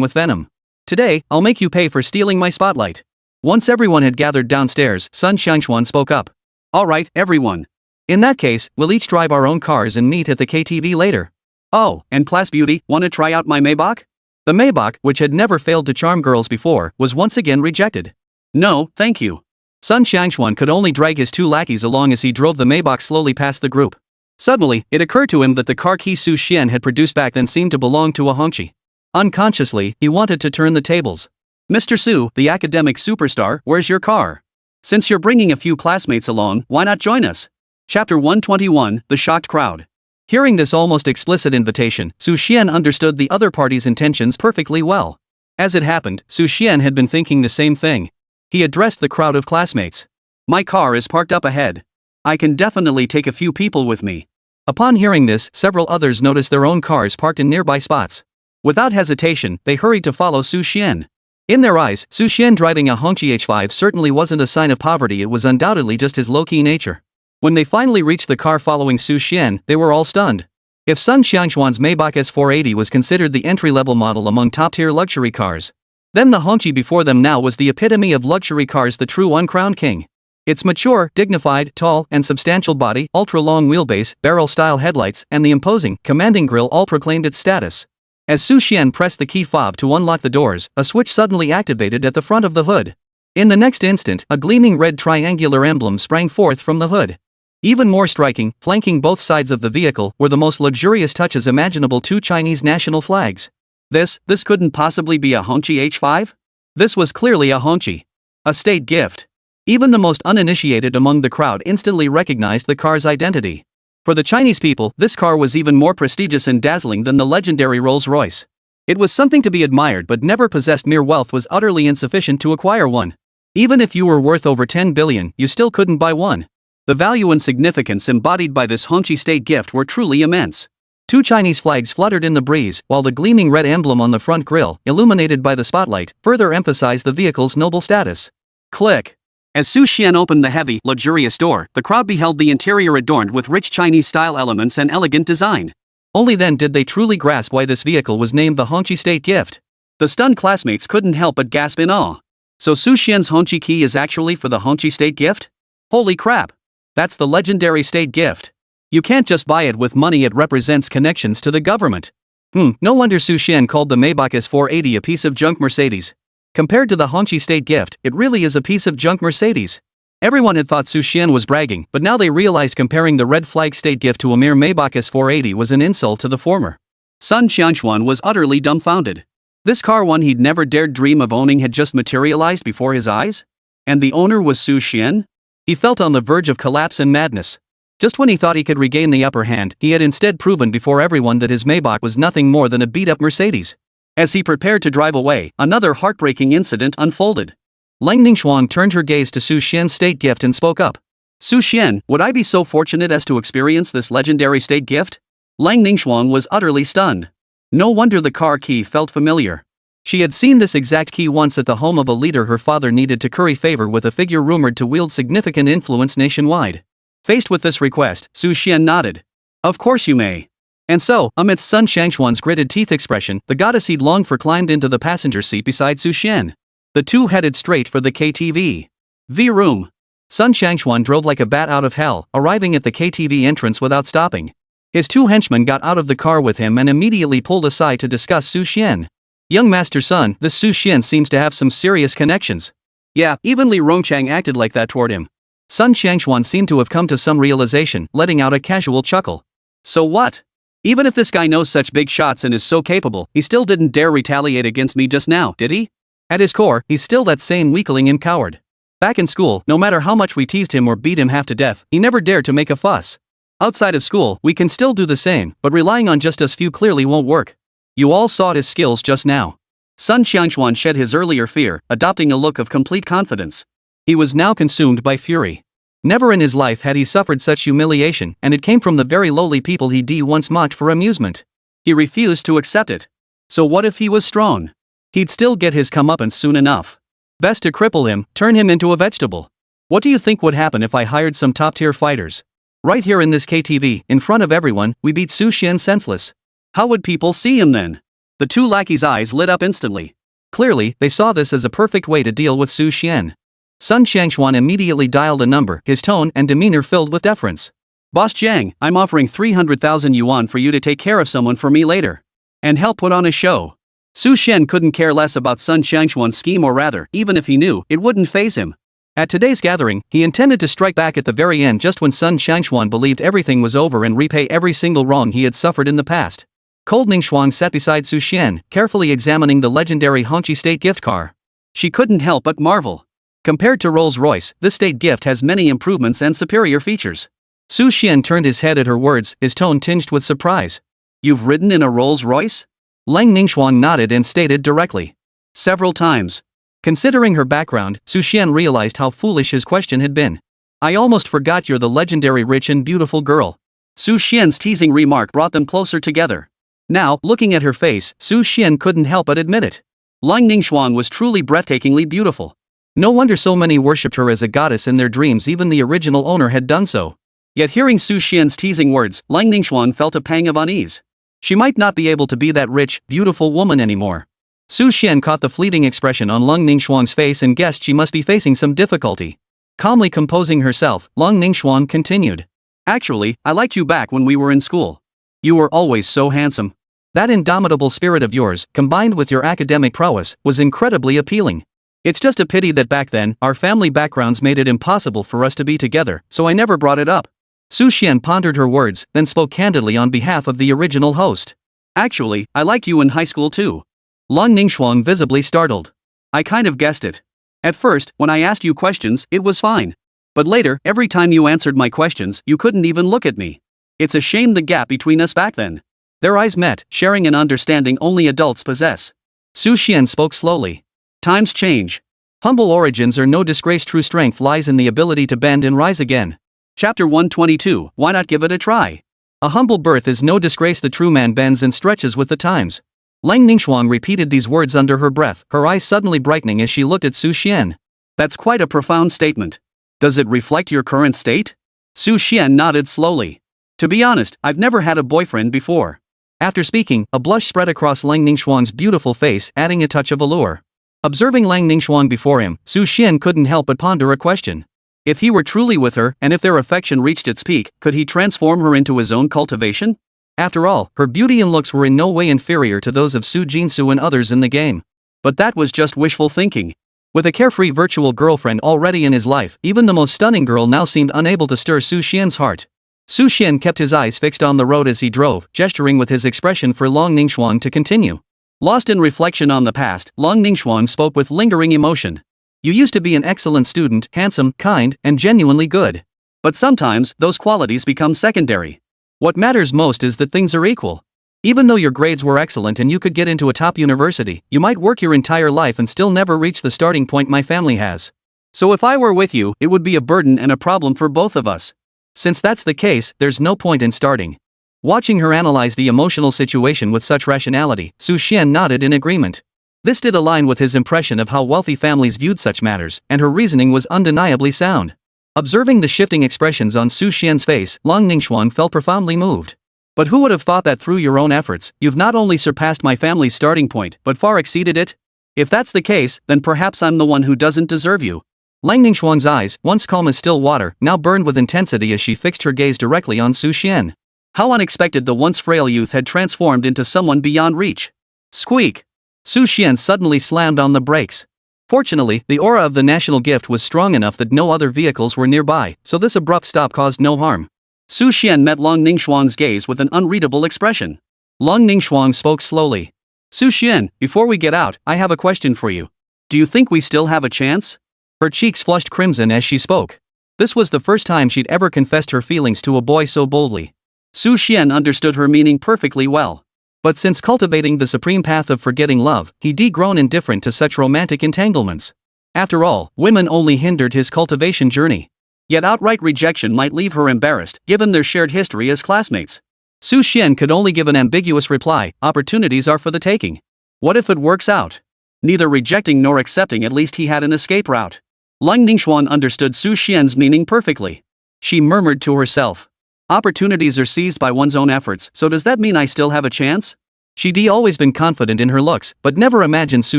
B: with venom. Today, I'll make you pay for stealing my spotlight. Once everyone had gathered downstairs, Sun Xiangxuan spoke up. Alright, everyone. In that case, we'll each drive our own cars and meet at the KTV later. Oh, and Class Beauty, wanna try out my Maybach? The Maybach, which had never failed to charm girls before, was once again rejected. No, thank you. Sun Xiangxuan could only drag his two lackeys along as he drove the Maybach slowly past the group. Suddenly, it occurred to him that the car key Su Xian had produced back then seemed to belong to a Hongqi. Unconsciously, he wanted to turn the tables. Mr. Su, the academic superstar, where's your car? Since you're bringing a few classmates along, why not join us? Chapter 121, The Shocked Crowd. Hearing this almost explicit invitation, Su Xian understood the other party's intentions perfectly well. As it happened, Su Xian had been thinking the same thing. He addressed the crowd of classmates. My car is parked up ahead. I can definitely take a few people with me. Upon hearing this, several others noticed their own cars parked in nearby spots. Without hesitation, they hurried to follow Su Xian. In their eyes, Su Xian driving a Hongqi H5 certainly wasn't a sign of poverty, it was undoubtedly just his low-key nature. When they finally reached the car following Su Xian, they were all stunned. If Sun Xiangxuan's Maybach S480 was considered the entry-level model among top-tier luxury cars, then the Hongqi before them now was the epitome of luxury cars, the true uncrowned king. Its mature, dignified, tall, and substantial body, ultra-long wheelbase, barrel-style headlights, and the imposing, commanding grille all proclaimed its status. As Su Xian pressed the key fob to unlock the doors, a switch suddenly activated at the front of the hood. In the next instant, a gleaming red triangular emblem sprang forth from the hood. Even more striking, flanking both sides of the vehicle, were the most luxurious touches imaginable, two Chinese national flags. This couldn't possibly be a Hongqi H5? This was clearly a Hongqi. A state gift. Even the most uninitiated among the crowd instantly recognized the car's identity. For the Chinese people, this car was even more prestigious and dazzling than the legendary Rolls-Royce. It was something to be admired, but never possessed. Mere wealth was utterly insufficient to acquire one. Even if you were worth over 10 billion, you still couldn't buy one. The value and significance embodied by this Hongqi state gift were truly immense. Two Chinese flags fluttered in the breeze, while the gleaming red emblem on the front grille, illuminated by the spotlight, further emphasized the vehicle's noble status. Click. As Su Xian opened the heavy, luxurious door, the crowd beheld the interior adorned with rich Chinese-style elements and elegant design. Only then did they truly grasp why this vehicle was named the Hongqi state gift. The stunned classmates couldn't help but gasp in awe. So Su Xian's Hongqi key is actually for the Hongqi state gift? Holy crap! That's the legendary state gift. You can't just buy it with money, it represents connections to the government. No wonder Su Xian called the Maybach S480 a piece of junk Mercedes. Compared to the Hongqi state gift, it really is a piece of junk Mercedes. Everyone had thought Su Xian was bragging, but now they realized comparing the red flag state gift to a mere Maybach S480 was an insult to the former. Sun Xiangxuan was utterly dumbfounded. This car, one he'd never dared dream of owning, had just materialized before his eyes? And the owner was Su Xian? He felt on the verge of collapse and madness. Just when he thought he could regain the upper hand, he had instead proven before everyone that his Maybach was nothing more than a beat-up Mercedes. As he prepared to drive away, another heartbreaking incident unfolded. Lang Ningxuan turned her gaze to Su Xian's state gift and spoke up. Su Xian, would I be so fortunate as to experience this legendary state gift? Lang Ningxuan was utterly stunned. No wonder the car key felt familiar. She had seen this exact key once at the home of a leader her father needed to curry favor with, a figure rumored to wield significant influence nationwide. Faced with this request, Su Xian nodded. Of course you may. And so, amidst Sun Shangshuan's gritted teeth expression, the goddess he'd longed for climbed into the passenger seat beside Su Xian. The two headed straight for the KTV room. Sun Shangshuan drove like a bat out of hell, arriving at the KTV entrance without stopping. His two henchmen got out of the car with him and immediately pulled aside to discuss Su Xian. Young Master Sun, this Su Xian seems to have some serious connections. Yeah, even Li Rongchang acted like that toward him. Sun Shangshuan seemed to have come to some realization, letting out a casual chuckle. So what? Even if this guy knows such big shots and is so capable, he still didn't dare retaliate against me just now, did he? At his core, he's still that same weakling and coward. Back in school, no matter how much we teased him or beat him half to death, he never dared to make a fuss. Outside of school, we can still do the same, but relying on just us few clearly won't work. You all saw his skills just now. Sun Xiangshuan shed his earlier fear, adopting a look of complete confidence. He was now consumed by fury. Never in his life had he suffered such humiliation, and it came from the very lowly people he once mocked for amusement. He refused to accept it. So what if he was strong? He'd still get his comeuppance soon enough. Best to cripple him, turn him into a vegetable. What do you think would happen if I hired some top-tier fighters? Right here in this KTV, in front of everyone, we beat Su Xian senseless. How would people see him then? The two lackeys' eyes lit up instantly. Clearly, they saw this as a perfect way to deal with Su Xian. Sun Shangshuan immediately dialed a number, his tone and demeanor filled with deference. Boss Jiang, I'm offering 300,000 yuan for you to take care of someone for me later. And help put on a show. Su Xian couldn't care less about Sun Shangshuan's scheme, or rather, even if he knew, it wouldn't faze him. At today's gathering, he intended to strike back at the very end just when Sun Shangshuan believed everything was over and repay every single wrong he had suffered in the past. Cold Ningxuan sat beside Su Xian, carefully examining the legendary Hongqi State gift car. She couldn't help but marvel. Compared to Rolls-Royce, this state gift has many improvements and superior features. Su Xian turned his head at her words, his tone tinged with surprise. You've ridden in a Rolls-Royce? Lang Ningxuan nodded and stated directly. Several times. Considering her background, Su Xian realized how foolish his question had been. I almost forgot you're the legendary rich and beautiful girl. Su Xian's teasing remark brought them closer together. Now, looking at her face, Su Xian couldn't help but admit it. Lang Ningxuan was truly breathtakingly beautiful. No wonder so many worshipped her as a goddess in their dreams, even the original owner had done so. Yet hearing Su Xian's teasing words, Lang Ningxuan felt a pang of unease. She might not be able to be that rich, beautiful woman anymore. Su Xian caught the fleeting expression on Lang Ningxuan's face and guessed she must be facing some difficulty. Calmly composing herself, Lang Ningxuan continued. Actually, I liked you back when we were in school. You were always so handsome. That indomitable spirit of yours, combined with your academic prowess, was incredibly appealing. It's just a pity that back then, our family backgrounds made it impossible for us to be together, so I never brought it up. Su Xian pondered her words, then spoke candidly on behalf of the original host. Actually, I liked you in high school too. Lang Ningxuan visibly startled. I kind of guessed it. At first, when I asked you questions, it was fine. But later, every time you answered my questions, you couldn't even look at me. It's a shame the gap between us back then. Their eyes met, sharing an understanding only adults possess. Su Xian spoke slowly. Times change. Humble origins are no disgrace. True strength lies in the ability to bend and rise again. Chapter 122, Why not give it a try? A humble birth is no disgrace. The true man bends and stretches with the times. Lang Ningxuan repeated these words under her breath, her eyes suddenly brightening as she looked at Su Xian. That's quite a profound statement. Does it reflect your current state? Su Xian nodded slowly. To be honest, I've never had a boyfriend before. After speaking, a blush spread across Lang Ningxuan's beautiful face, adding a touch of allure. Observing Lang Ningxuan before him, Su Xian couldn't help but ponder a question. If he were truly with her, and if their affection reached its peak, could he transform her into his own cultivation? After all, her beauty and looks were in no way inferior to those of Su Jinsu and others in the game. But that was just wishful thinking. With a carefree virtual girlfriend already in his life, even the most stunning girl now seemed unable to stir Su Xian's heart. Su Xian kept his eyes fixed on the road as he drove, gesturing with his expression for Lang Ningxuan to continue. Lost in reflection on the past, Lang Ningxuan spoke with lingering emotion. You used to be an excellent student, handsome, kind, and genuinely good. But sometimes, those qualities become secondary. What matters most is that things are equal. Even though your grades were excellent and you could get into a top university, you might work your entire life and still never reach the starting point my family has. So if I were with you, it would be a burden and a problem for both of us. Since that's the case, there's no point in starting. Watching her analyze the emotional situation with such rationality, Su Xian nodded in agreement. This did align with his impression of how wealthy families viewed such matters, and her reasoning was undeniably sound. Observing the shifting expressions on Su Xian's face, Lang Ningxuan felt profoundly moved. But who would have thought that through your own efforts, you've not only surpassed my family's starting point, but far exceeded it? If that's the case, then perhaps I'm the one who doesn't deserve you.
A: Lang Ningxuang's eyes, once calm as still water, now burned with intensity as she fixed her gaze directly on Su Xian.
B: How unexpected the once frail youth had transformed into someone beyond reach. Squeak! Su Xian suddenly slammed on the brakes. Fortunately, the aura of the national gift was strong enough that no other vehicles were nearby, so this abrupt stop caused no harm. Su Xian met Long Ningxuang's gaze with an unreadable expression. Long Ningxuang spoke slowly. Su Xian, before we get out, I have a question for you. Do you think we still have a chance? Her cheeks flushed crimson as she spoke. This was the first time she'd ever confessed her feelings to a boy so boldly. Su Xian understood her meaning perfectly well. But since cultivating the supreme path of forgetting love, he'd grown indifferent to such romantic entanglements. After all, women only hindered his cultivation journey. Yet outright rejection might leave her embarrassed, given their shared history as classmates. Su Xian could only give an ambiguous reply: opportunities are for the taking. What if it works out? Neither rejecting nor accepting, at least he had an escape route. Lang Ningxuan understood Su Xian's meaning perfectly. She murmured to herself. Opportunities are seized by one's own efforts, so does that mean I still have a chance? She'd always been confident in her looks, but never imagined Su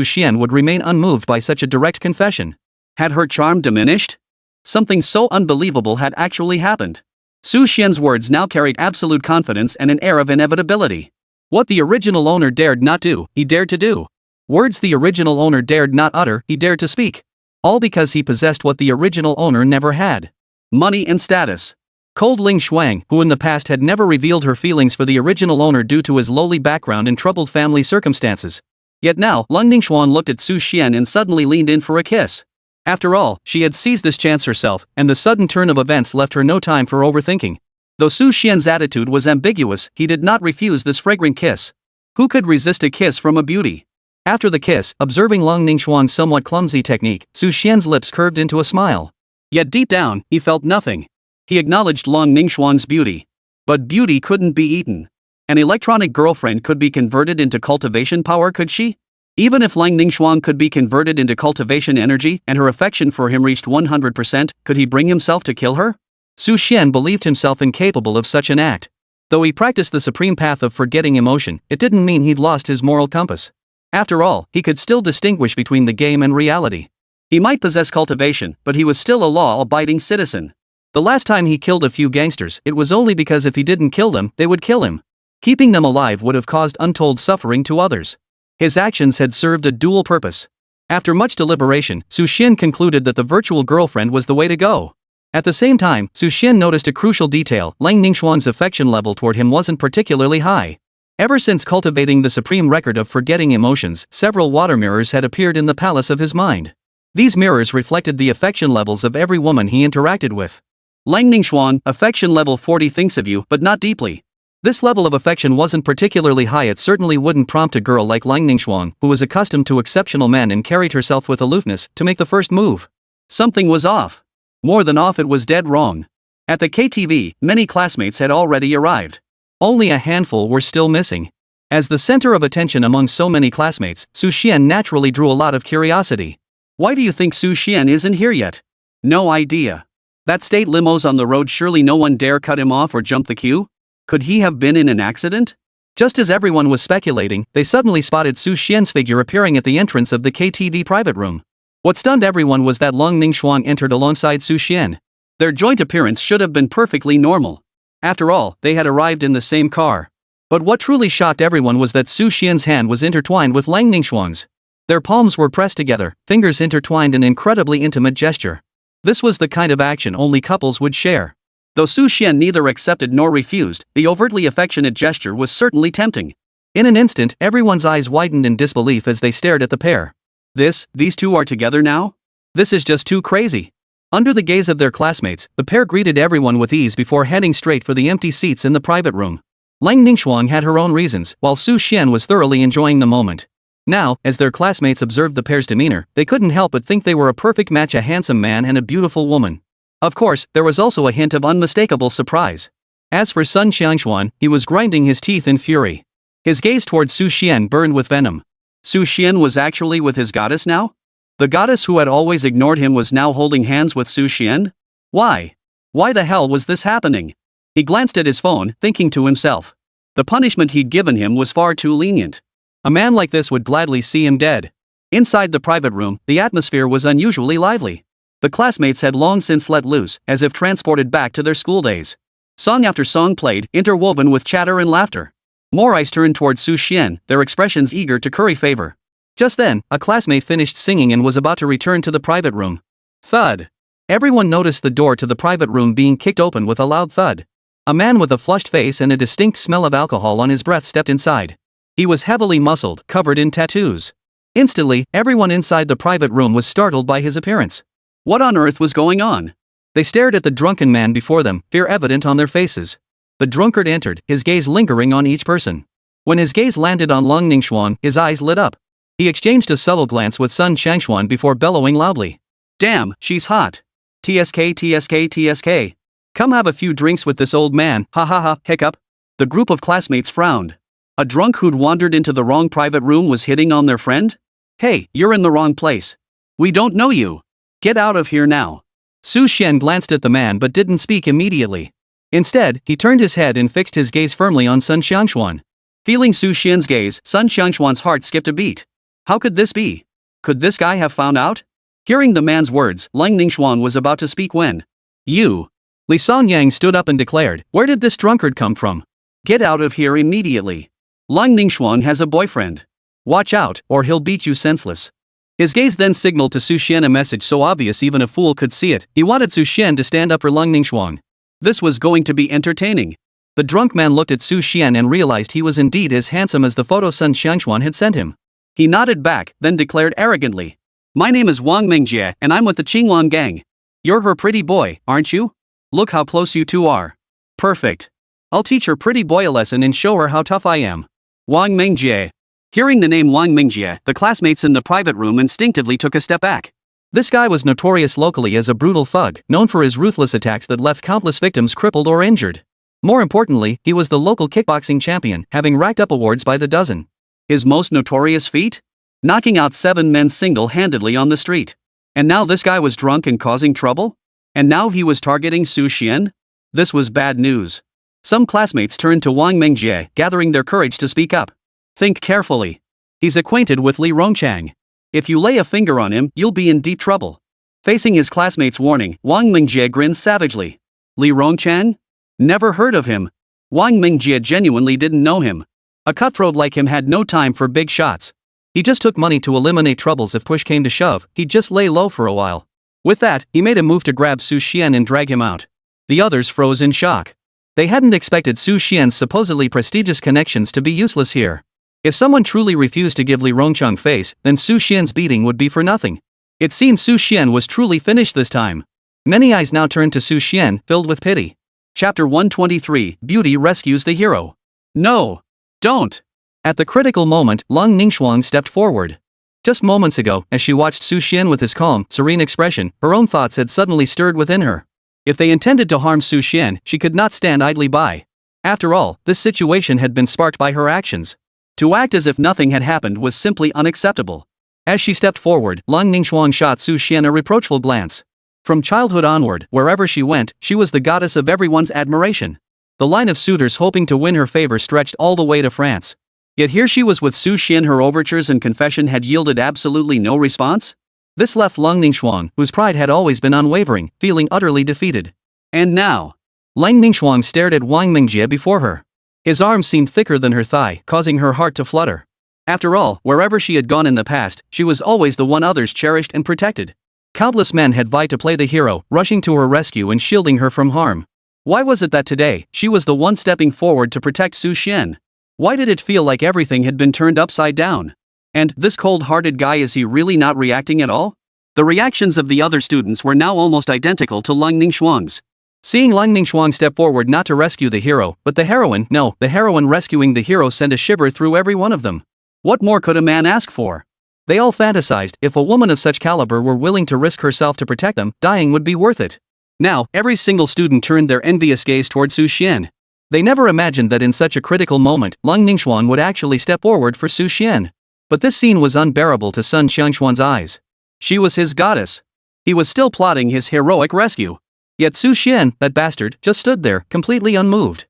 B: Xian would remain unmoved by such a direct confession. Had her charm diminished? Something so unbelievable had actually happened. Su Xian's words now carried absolute confidence and an air of inevitability. What the original owner dared not do, he dared to do. Words the original owner dared not utter, he dared to speak. All because he possessed what the original owner never had: money and status. Cold Ling Shuang, who in the past had never revealed her feelings for the original owner due to his lowly background and troubled family circumstances. Yet now, Lang Ningxuan looked at Su Xian and suddenly leaned in for a kiss. After all, she had seized this chance herself, and the sudden turn of events left her no time for overthinking. Though Su Xian's attitude was ambiguous, he did not refuse this fragrant kiss. Who could resist a kiss from a beauty? After the kiss, observing Lang Ningxuan's somewhat clumsy technique, Su Xian's lips curved into a smile. Yet deep down, he felt nothing. He acknowledged Lang Ningxuan's beauty. But beauty couldn't be eaten. An electronic girlfriend could be converted into cultivation power, could she? Even if Lang Ningxuan could be converted into cultivation energy and her affection for him reached 100%, could he bring himself to kill her? Su Xian believed himself incapable of such an act. Though he practiced the supreme path of forgetting emotion, it didn't mean he'd lost his moral compass. After all, he could still distinguish between the game and reality. He might possess cultivation, but he was still a law-abiding citizen. The last time he killed a few gangsters, it was only because if he didn't kill them, they would kill him. Keeping them alive would have caused untold suffering to others. His actions had served a dual purpose. After much deliberation, Su Xian concluded that the virtual girlfriend was the way to go. At the same time, Su Xian noticed a crucial detail: Lang Ningxuan's affection level toward him wasn't particularly high. Ever since cultivating the supreme record of forgetting emotions, several water mirrors had appeared in the palace of his mind. These mirrors reflected the affection levels of every woman he interacted with. Lang Ningxuan, affection level 40, thinks of you, but not deeply. This level of affection wasn't particularly high. It certainly wouldn't prompt a girl like Lang Ningxuan, who was accustomed to exceptional men and carried herself with aloofness, to make the first move. Something was off. More than off, it was dead wrong. At the KTV, many classmates had already arrived. Only a handful were still missing. As the center of attention among so many classmates, Su Xian naturally drew a lot of curiosity. Why do you think Su Xian isn't here yet? No idea. That state limo's on the road, surely no one dare cut him off or jump the queue? Could he have been in an accident? Just as everyone was speculating, they suddenly spotted Su Xian's figure appearing at the entrance of the KTV private room. What stunned everyone was that Lang Ningxuan entered alongside Su Xian. Their joint appearance should have been perfectly normal. After all, they had arrived in the same car. But what truly shocked everyone was that Su Xian's hand was intertwined with Lang Ningxuan's. Their palms were pressed together, fingers intertwined, an incredibly intimate gesture. This was the kind of action only couples would share. Though Su Xian neither accepted nor refused, the overtly affectionate gesture was certainly tempting. In an instant, everyone's eyes widened in disbelief as they stared at the pair. These two are together now? This is just too crazy. Under the gaze of their classmates, the pair greeted everyone with ease before heading straight for the empty seats in the private room. Lang Ningxuan had her own reasons, while Su Xian was thoroughly enjoying the moment. Now, as their classmates observed the pair's demeanor, they couldn't help but think they were a perfect match: a handsome man and a beautiful woman. Of course, there was also a hint of unmistakable surprise. As for Sun Xiangshuan, he was grinding his teeth in fury. His gaze towards Su Xian burned with venom. Su Xian was actually with his goddess now? The goddess who had always ignored him was now holding hands with Su Xian? Why? Why the hell was this happening? He glanced at his phone, thinking to himself. The punishment he'd given him was far too lenient. A man like this would gladly see him dead. Inside the private room, the atmosphere was unusually lively. The classmates had long since let loose, as if transported back to their school days. Song after song played, interwoven with chatter and laughter. More eyes turned towards Su Xian, their expressions eager to curry favor. Just then, a classmate finished singing and was about to return to the private room. Thud. Everyone noticed the door to the private room being kicked open with a loud thud. A man with a flushed face and a distinct smell of alcohol on his breath stepped inside. He was heavily muscled, covered in tattoos. Instantly, everyone inside the private room was startled by his appearance. What on earth was going on? They stared at the drunken man before them, fear evident on their faces. The drunkard entered, his gaze lingering on each person. When his gaze landed on Lung Ningxuan, his eyes lit up. He exchanged a subtle glance with Sun Shangshuan before bellowing loudly. Damn, she's hot. TSK TSK TSK. Come have a few drinks with this old man, ha ha ha, hiccup. The group of classmates frowned. A drunk who'd wandered into the wrong private room was hitting on their friend? Hey, you're in the wrong place. We don't know you. Get out of here now. Su Xian glanced at the man but didn't speak immediately. Instead, he turned his head and fixed his gaze firmly on Sun Xiangshuan. Feeling Su Xian's gaze, Sun Xiangshuan's heart skipped a beat. How could this be? Could this guy have found out? Hearing the man's words, Lang Ningxuan was about to speak when you. Li Songyang stood up and declared, where did this drunkard come from? Get out of here immediately. Lang Ningxuan has a boyfriend. Watch out, or he'll beat you senseless. His gaze then signaled to Su Xian a message so obvious even a fool could see it. He wanted Su Xian to stand up for Lang Ningxuan. This was going to be entertaining. The drunk man looked at Su Xian and realized he was indeed as handsome as the photo Sun Xiangshuan had sent him. He nodded back, then declared arrogantly. My name is Wang Mingjie and I'm with the Qinglan gang. You're her pretty boy, aren't you? Look how close you two are. Perfect. I'll teach her pretty boy a lesson and show her how tough I am. Wang Mingjie. Hearing the name Wang Mingjie, the classmates in the private room instinctively took a step back. This guy was notorious locally as a brutal thug, known for his ruthless attacks that left countless victims crippled or injured. More importantly, he was the local kickboxing champion, having racked up awards by the dozen. His most notorious feat? Knocking out 7 men single-handedly on the street. And now this guy was drunk and causing trouble? And now he was targeting Su Xian? This was bad news. Some classmates turned to Wang Mingjie, gathering their courage to speak up. Think carefully. He's acquainted with Li Rongchang. If you lay a finger on him, you'll be in deep trouble. Facing his classmates' warning, Wang Mingjie grinned savagely. Li Rongchang? Never heard of him. Wang Mingjie genuinely didn't know him. A cutthroat like him had no time for big shots. He just took money to eliminate troubles if push came to shove, he'd just lay low for a while. With that, he made a move to grab Su Xian and drag him out. The others froze in shock. They hadn't expected Su Xian's supposedly prestigious connections to be useless here. If someone truly refused to give Li Rongchang face, then Su Xian's beating would be for nothing. It seemed Su Xian was truly finished this time. Many eyes now turned to Su Xian, filled with pity. Chapter 123, Beauty Rescues the Hero. No! Don't! At the critical moment, Lung Ningxuan stepped forward. Just moments ago, as she watched Su Xian with his calm, serene expression, her own thoughts had suddenly stirred within her. If they intended to harm Su Xian, she could not stand idly by. After all, this situation had been sparked by her actions. To act as if nothing had happened was simply unacceptable. As she stepped forward, Lung Ningxuan shot Su Xian a reproachful glance. From childhood onward, wherever she went, she was the goddess of everyone's admiration. The line of suitors hoping to win her favor stretched all the way to France. Yet here she was with Su Xian. Her overtures and confession had yielded absolutely no response. This left Lung Ningxuan, whose pride had always been unwavering, feeling utterly defeated. And now, Lang Ningxuan stared at Wang Mingjie before her. His arm seemed thicker than her thigh, causing her heart to flutter. After all, wherever she had gone in the past, she was always the one others cherished and protected. Countless men had vied to play the hero, rushing to her rescue and shielding her from harm. Why was it that today, she was the one stepping forward to protect Su Xian? Why did it feel like everything had been turned upside down? And, this cold-hearted guy, is he really not reacting at all? The reactions of the other students were now almost identical to Lung Ningxuan's. Seeing Lung Ningxuan step forward not to rescue the hero, but the heroine, no, the heroine rescuing the hero sent a shiver through every one of them. What more could a man ask for? They all fantasized, if a woman of such caliber were willing to risk herself to protect them, dying would be worth it. Now, every single student turned their envious gaze toward Su Xian. They never imagined that in such a critical moment, Lung Ningxuan would actually step forward for Su Xian. But this scene was unbearable to Sun Xiangshuan's eyes. She was his goddess. He was still plotting his heroic rescue. Yet Su Xian, that bastard, just stood there, completely unmoved.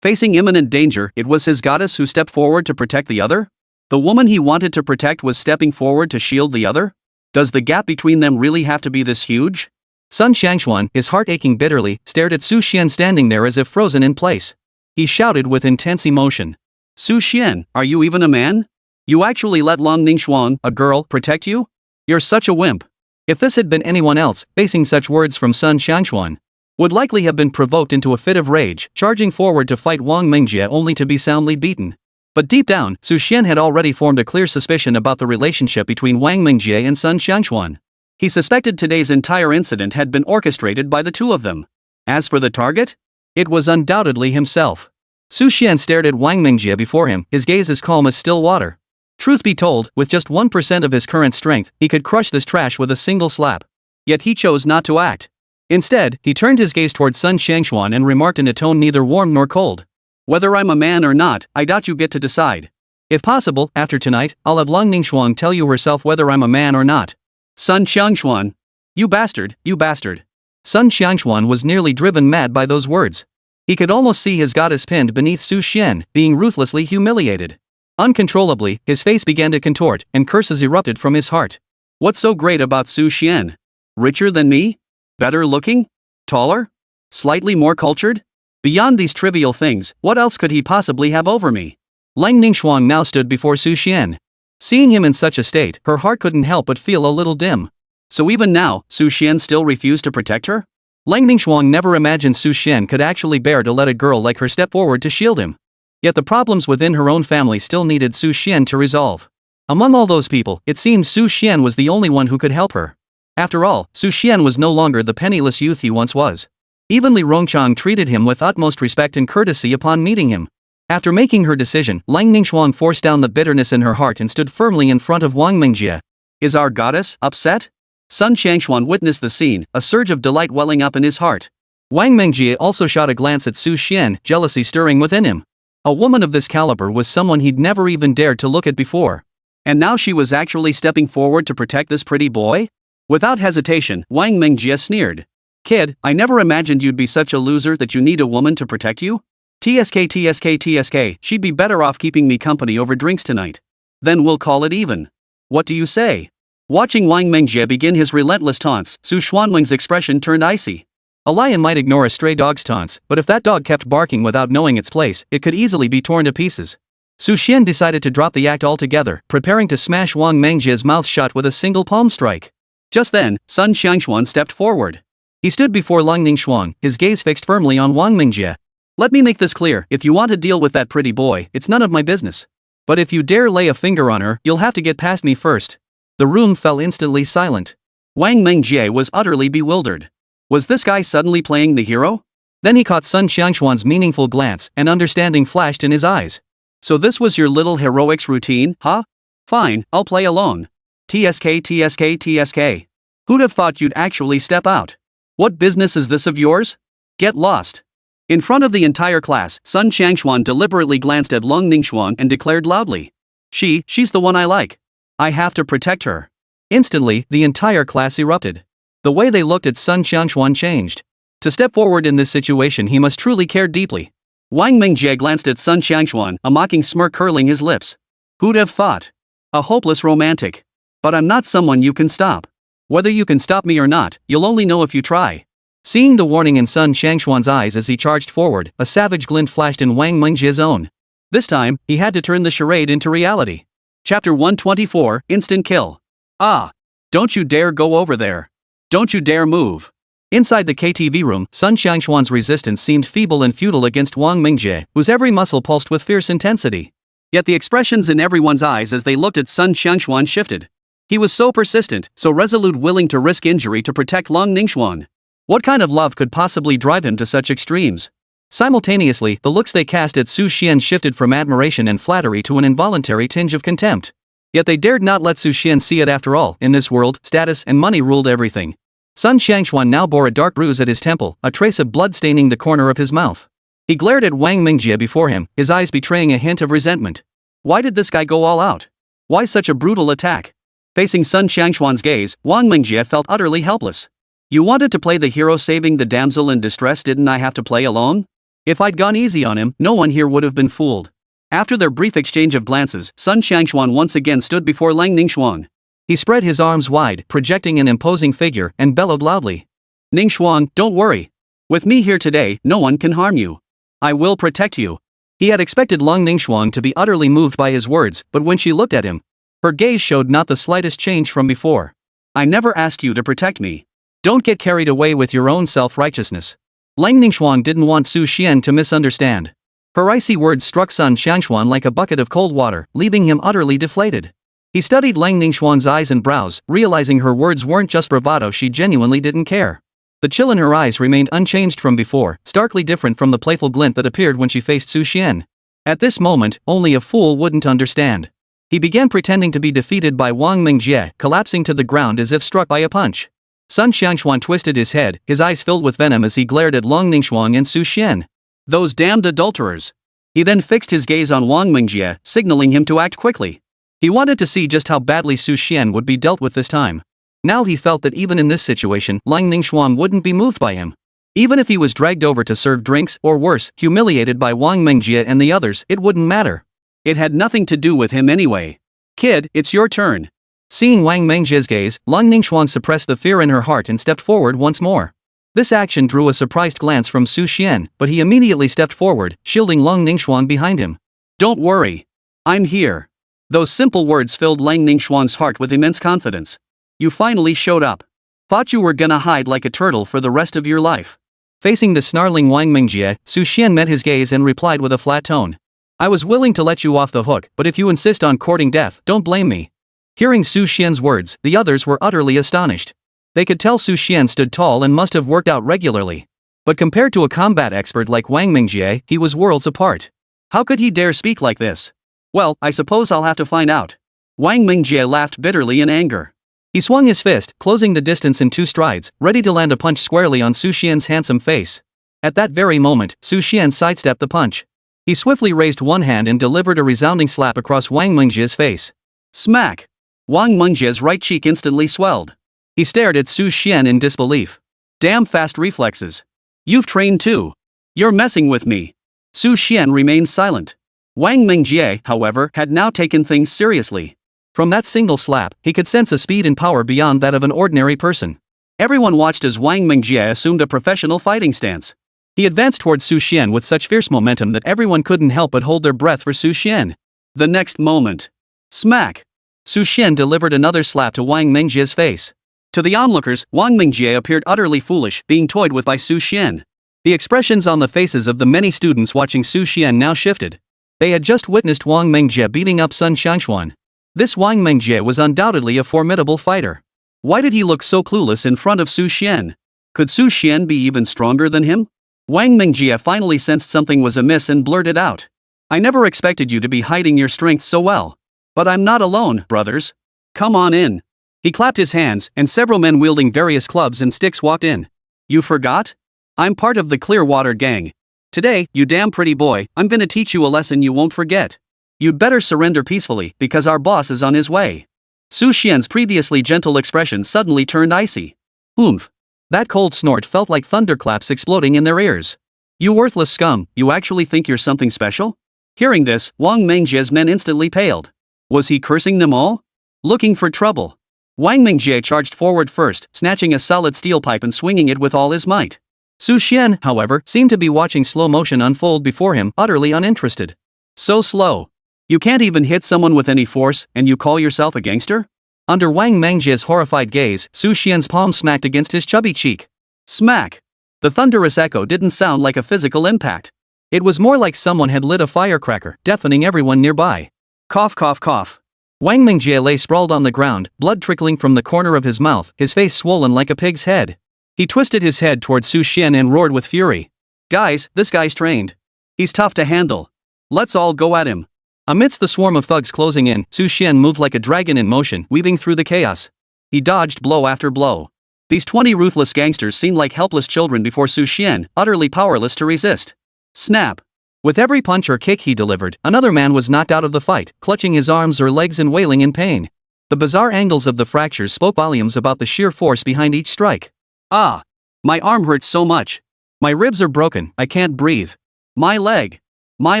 B: Facing imminent danger, it was his goddess who stepped forward to protect the other? The woman he wanted to protect was stepping forward to shield the other? Does the gap between them really have to be this huge?
A: Sun Xiangxuan, his heart aching bitterly, stared at Su Xian standing there as if frozen in place. He shouted with intense emotion.
B: Su Xian, are you even a man? You actually let Long Ningxuan, a girl, protect you? You're such a wimp.
A: If this had been anyone else, facing such words from Sun Xiangxuan, would likely have been provoked into a fit of rage, charging forward to fight Wang Mingjie only to be soundly beaten. But deep down, Su Xian had already formed a clear suspicion about the relationship between Wang Mingjie and Sun Xiangxuan. He suspected today's entire incident had been orchestrated by the two of them. As for the target, it was undoubtedly himself. Su Xian stared at Wang Mingjie before him, his gaze as calm as still water. Truth be told, with just 1% of his current strength, he could crush this trash with a single slap. Yet he chose not to act. Instead, he turned his gaze toward Sun Xiangxuan and remarked in a tone neither warm nor cold. Whether I'm a man or not, I doubt you get to decide. If possible, after tonight, I'll have Long Ningxuan tell you herself whether I'm a man or not.
B: Sun Xiangxuan. You bastard, you bastard.
A: Sun Xiangxuan was nearly driven mad by those words. He could almost see his goddess pinned beneath Su Xian, being ruthlessly humiliated. Uncontrollably, his face began to contort, and curses erupted from his heart.
B: What's so great about Su Xian? Richer than me? Better looking? Taller? Slightly more cultured? Beyond these trivial things, what else could he possibly have over me?
A: Lang Ningxuan now stood before Su Xian. Seeing him in such a state, her heart couldn't help but feel a little dim.
B: So even now, Su Xian still refused to protect her?
A: Lang Ningxuan never imagined Su Xian could actually bear to let a girl like her step forward to shield him. Yet the problems within her own family still needed Su Xian to resolve. Among all those people, it seemed Su Xian was the only one who could help her. After all, Su Xian was no longer the penniless youth he once was. Even Li Rongchang treated him with utmost respect and courtesy upon meeting him. After making her decision, Lang Ningxuan forced down the bitterness in her heart and stood firmly in front of Wang Mingjie.
B: Is our goddess upset? Sun Xiangxuan witnessed the scene, a surge of delight welling up in his heart.
A: Wang Mingjie also shot a glance at Su Xian, jealousy stirring within him. A woman of this caliber was someone he'd never even dared to look at before.
B: And now she was actually stepping forward to protect this pretty boy? Without hesitation, Wang Mingjie sneered. Kid, I never imagined you'd be such a loser that you need a woman to protect you. TSK, she'd be better off keeping me company over drinks tonight. Then we'll call it even. What do you say? Watching Wang Mingjie begin his relentless taunts, Su Xuanling's expression turned icy.
A: A lion might ignore a stray dog's taunts, but if that dog kept barking without knowing its place, it could easily be torn to pieces. Su Xian decided to drop the act altogether, preparing to smash Wang Mingjie's mouth shut with a single palm strike.
B: Just then, Sun Xiangxuan stepped forward.
A: He stood before Lang Ningxuan, his gaze fixed firmly on Wang Mingjie.
B: Let me make this clear, if you want to deal with that pretty boy, it's none of my business. But if you dare lay a finger on her, you'll have to get past me first.
A: The room fell instantly silent.
B: Wang Mingjie was utterly bewildered. Was this guy suddenly playing the hero?
A: Then he caught Sun Xiangxuan's meaningful glance, and understanding flashed in his eyes.
B: So this was your little heroics routine, huh? Fine, I'll play alone. TSK. Who'd have thought you'd actually step out? What business is this of yours? Get lost. In front of the entire class, Sun Xiangxuan deliberately glanced at Long Ningxuan and declared loudly. She's the one I like. I have to protect her.
A: Instantly, the entire class erupted. The way they looked at Sun Xiangxuan changed. To step forward in this situation, he must truly care deeply.
B: Wang Mingjie glanced at Sun Xiangxuan, a mocking smirk curling his lips. Who'd have thought? A hopeless romantic. But I'm not someone you can stop. Whether you can stop me or not, you'll only know if you try.
A: Seeing the warning in Sun Xiangxuan's eyes as he charged forward, a savage glint flashed in Wang Mingjie's own. This time, he had to turn the charade into reality.
B: Chapter 124, Instant Kill. Ah! Don't you dare go over there. Don't you dare move.
A: Inside the KTV room, Sun Xiangxuan's resistance seemed feeble and futile against Wang Mingjie, whose every muscle pulsed with fierce intensity.
B: Yet the expressions in everyone's eyes as they looked at Sun Xiangxuan shifted. He was so persistent, so resolute, willing to risk injury to protect Long Ningxuan. What kind of love could possibly drive him to such extremes? Simultaneously, the looks they cast at Su Xian shifted from admiration and flattery to an involuntary tinge of contempt. Yet they dared not let Su Xian see it. After all, in this world, status and money ruled everything. Sun Xiangxuan now bore a dark bruise at his temple, a trace of blood staining the corner of his mouth. He glared at Wang Mingjie before him, his eyes betraying a hint of resentment. Why did this guy go all out? Why such a brutal attack? Facing Sun Xiangxuan's gaze, Wang Mingjie felt utterly helpless. You wanted to play the hero saving the damsel in distress, didn't I have to play alone? If I'd gone easy on him, no one here would have been fooled. After their brief exchange of glances, Sun Xiangshuan once again stood before Lang Ningxuan. He spread his arms wide, projecting an imposing figure, and bellowed loudly. Ningxuan, don't worry. With me here today, no one can harm you. I will protect you. He had expected Lang Ningxuan to be utterly moved by his words, but when she looked at him, her gaze showed not the slightest change from before. I never asked you to protect me. Don't get carried away with your own self-righteousness. Lang Ningxuan didn't want Su Xian to misunderstand. Her icy words struck Sun Xiangshuan like a bucket of cold water, leaving him utterly deflated. He studied Lang Ningxuan's eyes and brows, realizing her words weren't just bravado, she genuinely didn't care. The chill in her eyes remained unchanged from before, starkly different from the playful glint that appeared when she faced Su Xian. At this moment, only a fool wouldn't understand. He began pretending to be defeated by Wang Mingjie, collapsing to the ground as if struck by a punch. Sun Xiangshuan twisted his head, his eyes filled with venom as he glared at Lang Ningxuan and Su Xian. Those damned adulterers. He then fixed his gaze on Wang Mingjie, signaling him to act quickly. He wanted to see just how badly Su Xian would be dealt with this time. Now he felt that even in this situation, Lang Ningxuan wouldn't be moved by him. Even if he was dragged over to serve drinks, or worse, humiliated by Wang Mingjie and the others, it wouldn't matter. It had nothing to do with him anyway. Kid, it's your turn. Seeing Wang Mingjie's gaze, Lang Ningxuan suppressed the fear in her heart and stepped forward once more. This action drew a surprised glance from Su Xian, but he immediately stepped forward, shielding Lang Ningxuan behind him. Don't worry. I'm here. Those simple words filled Lang Ningxuan's heart with immense confidence. You finally showed up. Thought you were gonna hide like a turtle for the rest of your life. Facing the snarling Wang Mingjie, Su Xian met his gaze and replied with a flat tone. I was willing to let you off the hook, but if you insist on courting death, don't blame me. Hearing Su Xian's words, the others were utterly astonished. They could tell Su Xian stood tall and must have worked out regularly. But compared to a combat expert like Wang Mingjie, he was worlds apart. How could he dare speak like this? Well, I suppose I'll have to find out. Wang Mingjie laughed bitterly in anger. He swung his fist, closing the distance in 2 strides, ready to land a punch squarely on Su Xian's handsome face. At that very moment, Su Xian sidestepped the punch. He swiftly raised one hand and delivered a resounding slap across Wang Mingjie's face. Smack! Wang Mingjie's right cheek instantly swelled. He stared at Su Xian in disbelief. Damn fast reflexes. You've trained too. You're messing with me. Su Xian remained silent. Wang Mingjie, however, had now taken things seriously. From that single slap, he could sense a speed and power beyond that of an ordinary person. Everyone watched as Wang Mingjie assumed a professional fighting stance. He advanced towards Su Xian with such fierce momentum that everyone couldn't help but hold their breath for Su Xian. The next moment. Smack! Su Xian delivered another slap to Wang Mingjie's face. To the onlookers, Wang Mingjie appeared utterly foolish, being toyed with by Su Xian. The expressions on the faces of the many students watching Su Xian now shifted. They had just witnessed Wang Mingjie beating up Sun Xiangshuan. This Wang Mingjie was undoubtedly a formidable fighter. Why did he look so clueless in front of Su Xian? Could Su Xian be even stronger than him? Wang Mingjie finally sensed something was amiss and blurted out. I never expected you to be hiding your strength so well. But I'm not alone, brothers. Come on in. He clapped his hands, and several men wielding various clubs and sticks walked in. You forgot? I'm part of the Clearwater gang. Today, you damn pretty boy, I'm gonna teach you a lesson you won't forget. You'd better surrender peacefully, because our boss is on his way. Su Xian's previously gentle expression suddenly turned icy. Oomph. That cold snort felt like thunderclaps exploding in their ears. You worthless scum, you actually think you're something special? Hearing this, Wang Mingjie's men instantly paled. Was he cursing them all? Looking for trouble. Wang Mingjie charged forward first, snatching a solid steel pipe and swinging it with all his might. Su Xian, however, seemed to be watching slow motion unfold before him, utterly uninterested. So slow. You can't even hit someone with any force, and you call yourself a gangster? Under Wang Mingjie's horrified gaze, Su Xian's palm smacked against his chubby cheek. Smack! The thunderous echo didn't sound like a physical impact. It was more like someone had lit a firecracker, deafening everyone nearby. Cough cough cough. Wang Mingjie lay sprawled on the ground, blood trickling from the corner of his mouth, his face swollen like a pig's head. He twisted his head toward Su Xian and roared with fury. Guys, this guy's trained. He's tough to handle. Let's all go at him. Amidst the swarm of thugs closing in, Su Xian moved like a dragon in motion, weaving through the chaos. He dodged blow after blow. These 20 ruthless gangsters seemed like helpless children before Su Xian, utterly powerless to resist. Snap! With every punch or kick he delivered, another man was knocked out of the fight, clutching his arms or legs and wailing in pain. The bizarre angles of the fractures spoke volumes about the sheer force behind each strike. Ah! My arm hurts so much. My ribs are broken, I can't breathe. My leg! My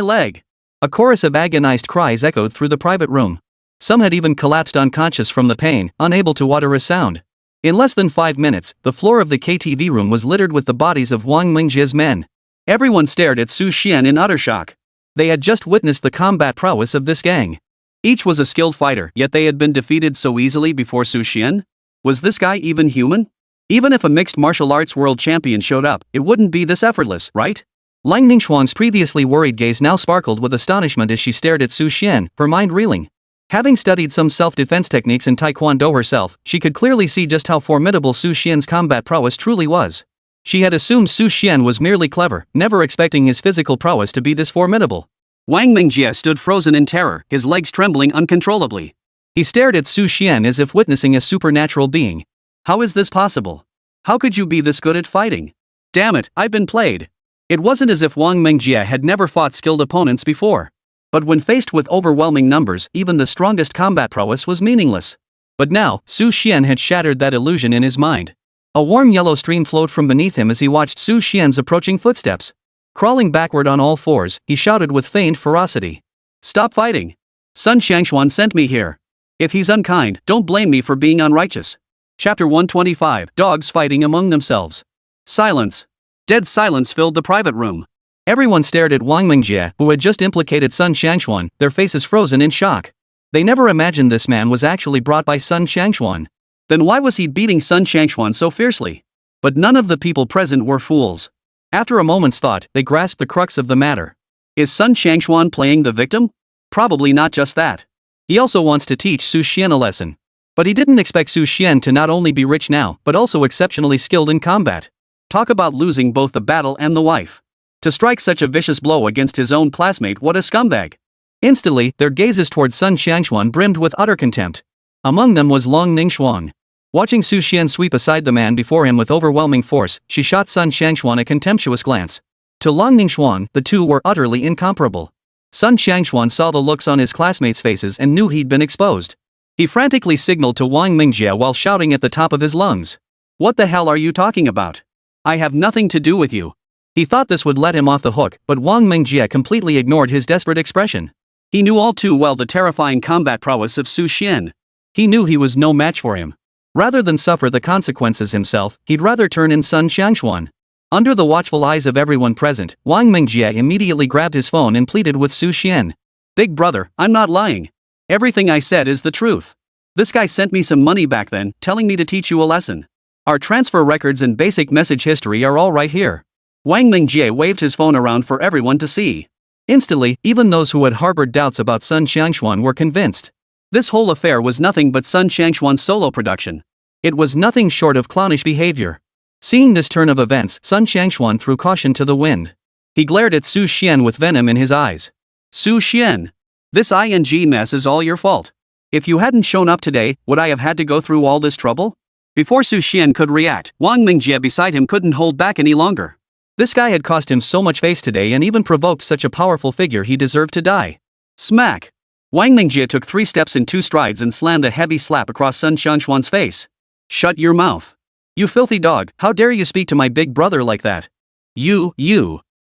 B: leg!
A: A chorus of agonized cries echoed through the private room. Some had even collapsed unconscious from the pain, unable to utter a sound. In less than 5 minutes, the floor of the KTV room was littered with the bodies of Wang Mingjie's men.
B: Everyone stared at Su Xian in utter shock.
A: They had just witnessed the combat prowess of this gang.
B: Each was a skilled fighter, yet they had been defeated so easily before Su Xian? Was this guy even human? Even if a mixed martial arts world champion showed up, it wouldn't be this effortless, right?
A: Lang Ningxuan's previously worried gaze now sparkled with astonishment as she stared at Su Xian, her mind reeling. Having studied some self-defense techniques in Taekwondo herself, she could clearly see just how formidable Su Xian's combat prowess truly was. She had assumed Su Xian was merely clever, never expecting his physical prowess to be this formidable.
B: Wang Mingjie stood frozen in terror, his legs trembling uncontrollably.
A: He stared at Su Xian as if witnessing a supernatural being.
B: How is this possible? How could you be this good at fighting? Damn it, I've been played. It wasn't as if Wang Mingjie had never fought skilled opponents before. But when faced with overwhelming numbers, even the strongest combat prowess was meaningless. But now, Su Xian had shattered that illusion in his mind. A warm yellow stream flowed from beneath him as he watched Su Xian's approaching footsteps. Crawling backward on all fours, he shouted with feigned ferocity. Stop fighting! Sun Xiangshuan sent me here. If he's unkind, don't blame me for being unrighteous. Chapter 125, Dogs Fighting Among Themselves. Silence. Dead silence filled the private room.
A: Everyone stared at Wang Mingjie, who had just implicated Sun Xiangshuan, their faces frozen in shock. They never imagined this man was actually brought by Sun Xiangshuan.
B: Then why was he beating Sun Xiangshuan so fiercely? But none of the people present were fools.
A: After a moment's thought, they grasped the crux of the matter.
B: Is Sun Xiangshuan playing the victim? Probably not just that.
A: He also wants to teach Su Xian a lesson. But he didn't expect Su Xian to not only be rich now, but also exceptionally skilled in combat.
B: Talk about losing both the battle and the wife. To strike such a vicious blow against his own classmate, what a scumbag.
A: Instantly, their gazes toward Sun Xiangshuan brimmed with utter contempt. Among them was Lang Ningxuan. Watching Su Xian sweep aside the man before him with overwhelming force, she shot Sun Xiangshuan a contemptuous glance. To Lang Ningxuan, the two were utterly incomparable. Sun Xiangshuan saw the looks on his classmates' faces and knew he'd been exposed. He frantically signaled to Wang Mingjie while shouting at the top of his lungs. What the hell are you talking about? I have nothing to do with you. He thought this would let him off the hook, but Wang Mingjie completely ignored his desperate expression.
B: He knew all too well the terrifying combat prowess of Su Xian.
A: He knew he was no match for him. Rather than suffer the consequences himself, he'd rather turn in Sun Xiangshuan. Under the watchful eyes of everyone present, Wang Mingjie immediately grabbed his phone and pleaded with Su Xian.
B: Big brother, I'm not lying. Everything I said is the truth. This guy sent me some money back then, telling me to teach you a lesson. Our transfer records and basic message history are all right here. Wang Mingjie waved his phone around for everyone to see.
A: Instantly, even those who had harbored doubts about Sun Xiangshuan were convinced.
B: This whole affair was nothing but Sun Xiangshuan's solo production.
A: It was nothing short of clownish behavior. Seeing this turn of events, Sun Xiangshuan threw caution to the wind. He glared at Su Xian with venom in his eyes.
B: Su Xian, this ING mess is all your fault. If you hadn't shown up today, would I have had to go through all this trouble? Before Su Xian could react, Wang Mingjie beside him couldn't hold back any longer.
A: This guy had cost him so much face today and even provoked such a powerful figure he deserved to die.
B: Smack! Wang Mingjie took 3 steps in 2 strides and slammed a heavy slap across Sun Xiangshuan's face. Shut your mouth.
A: You filthy dog, how dare you speak to my big brother like that? You.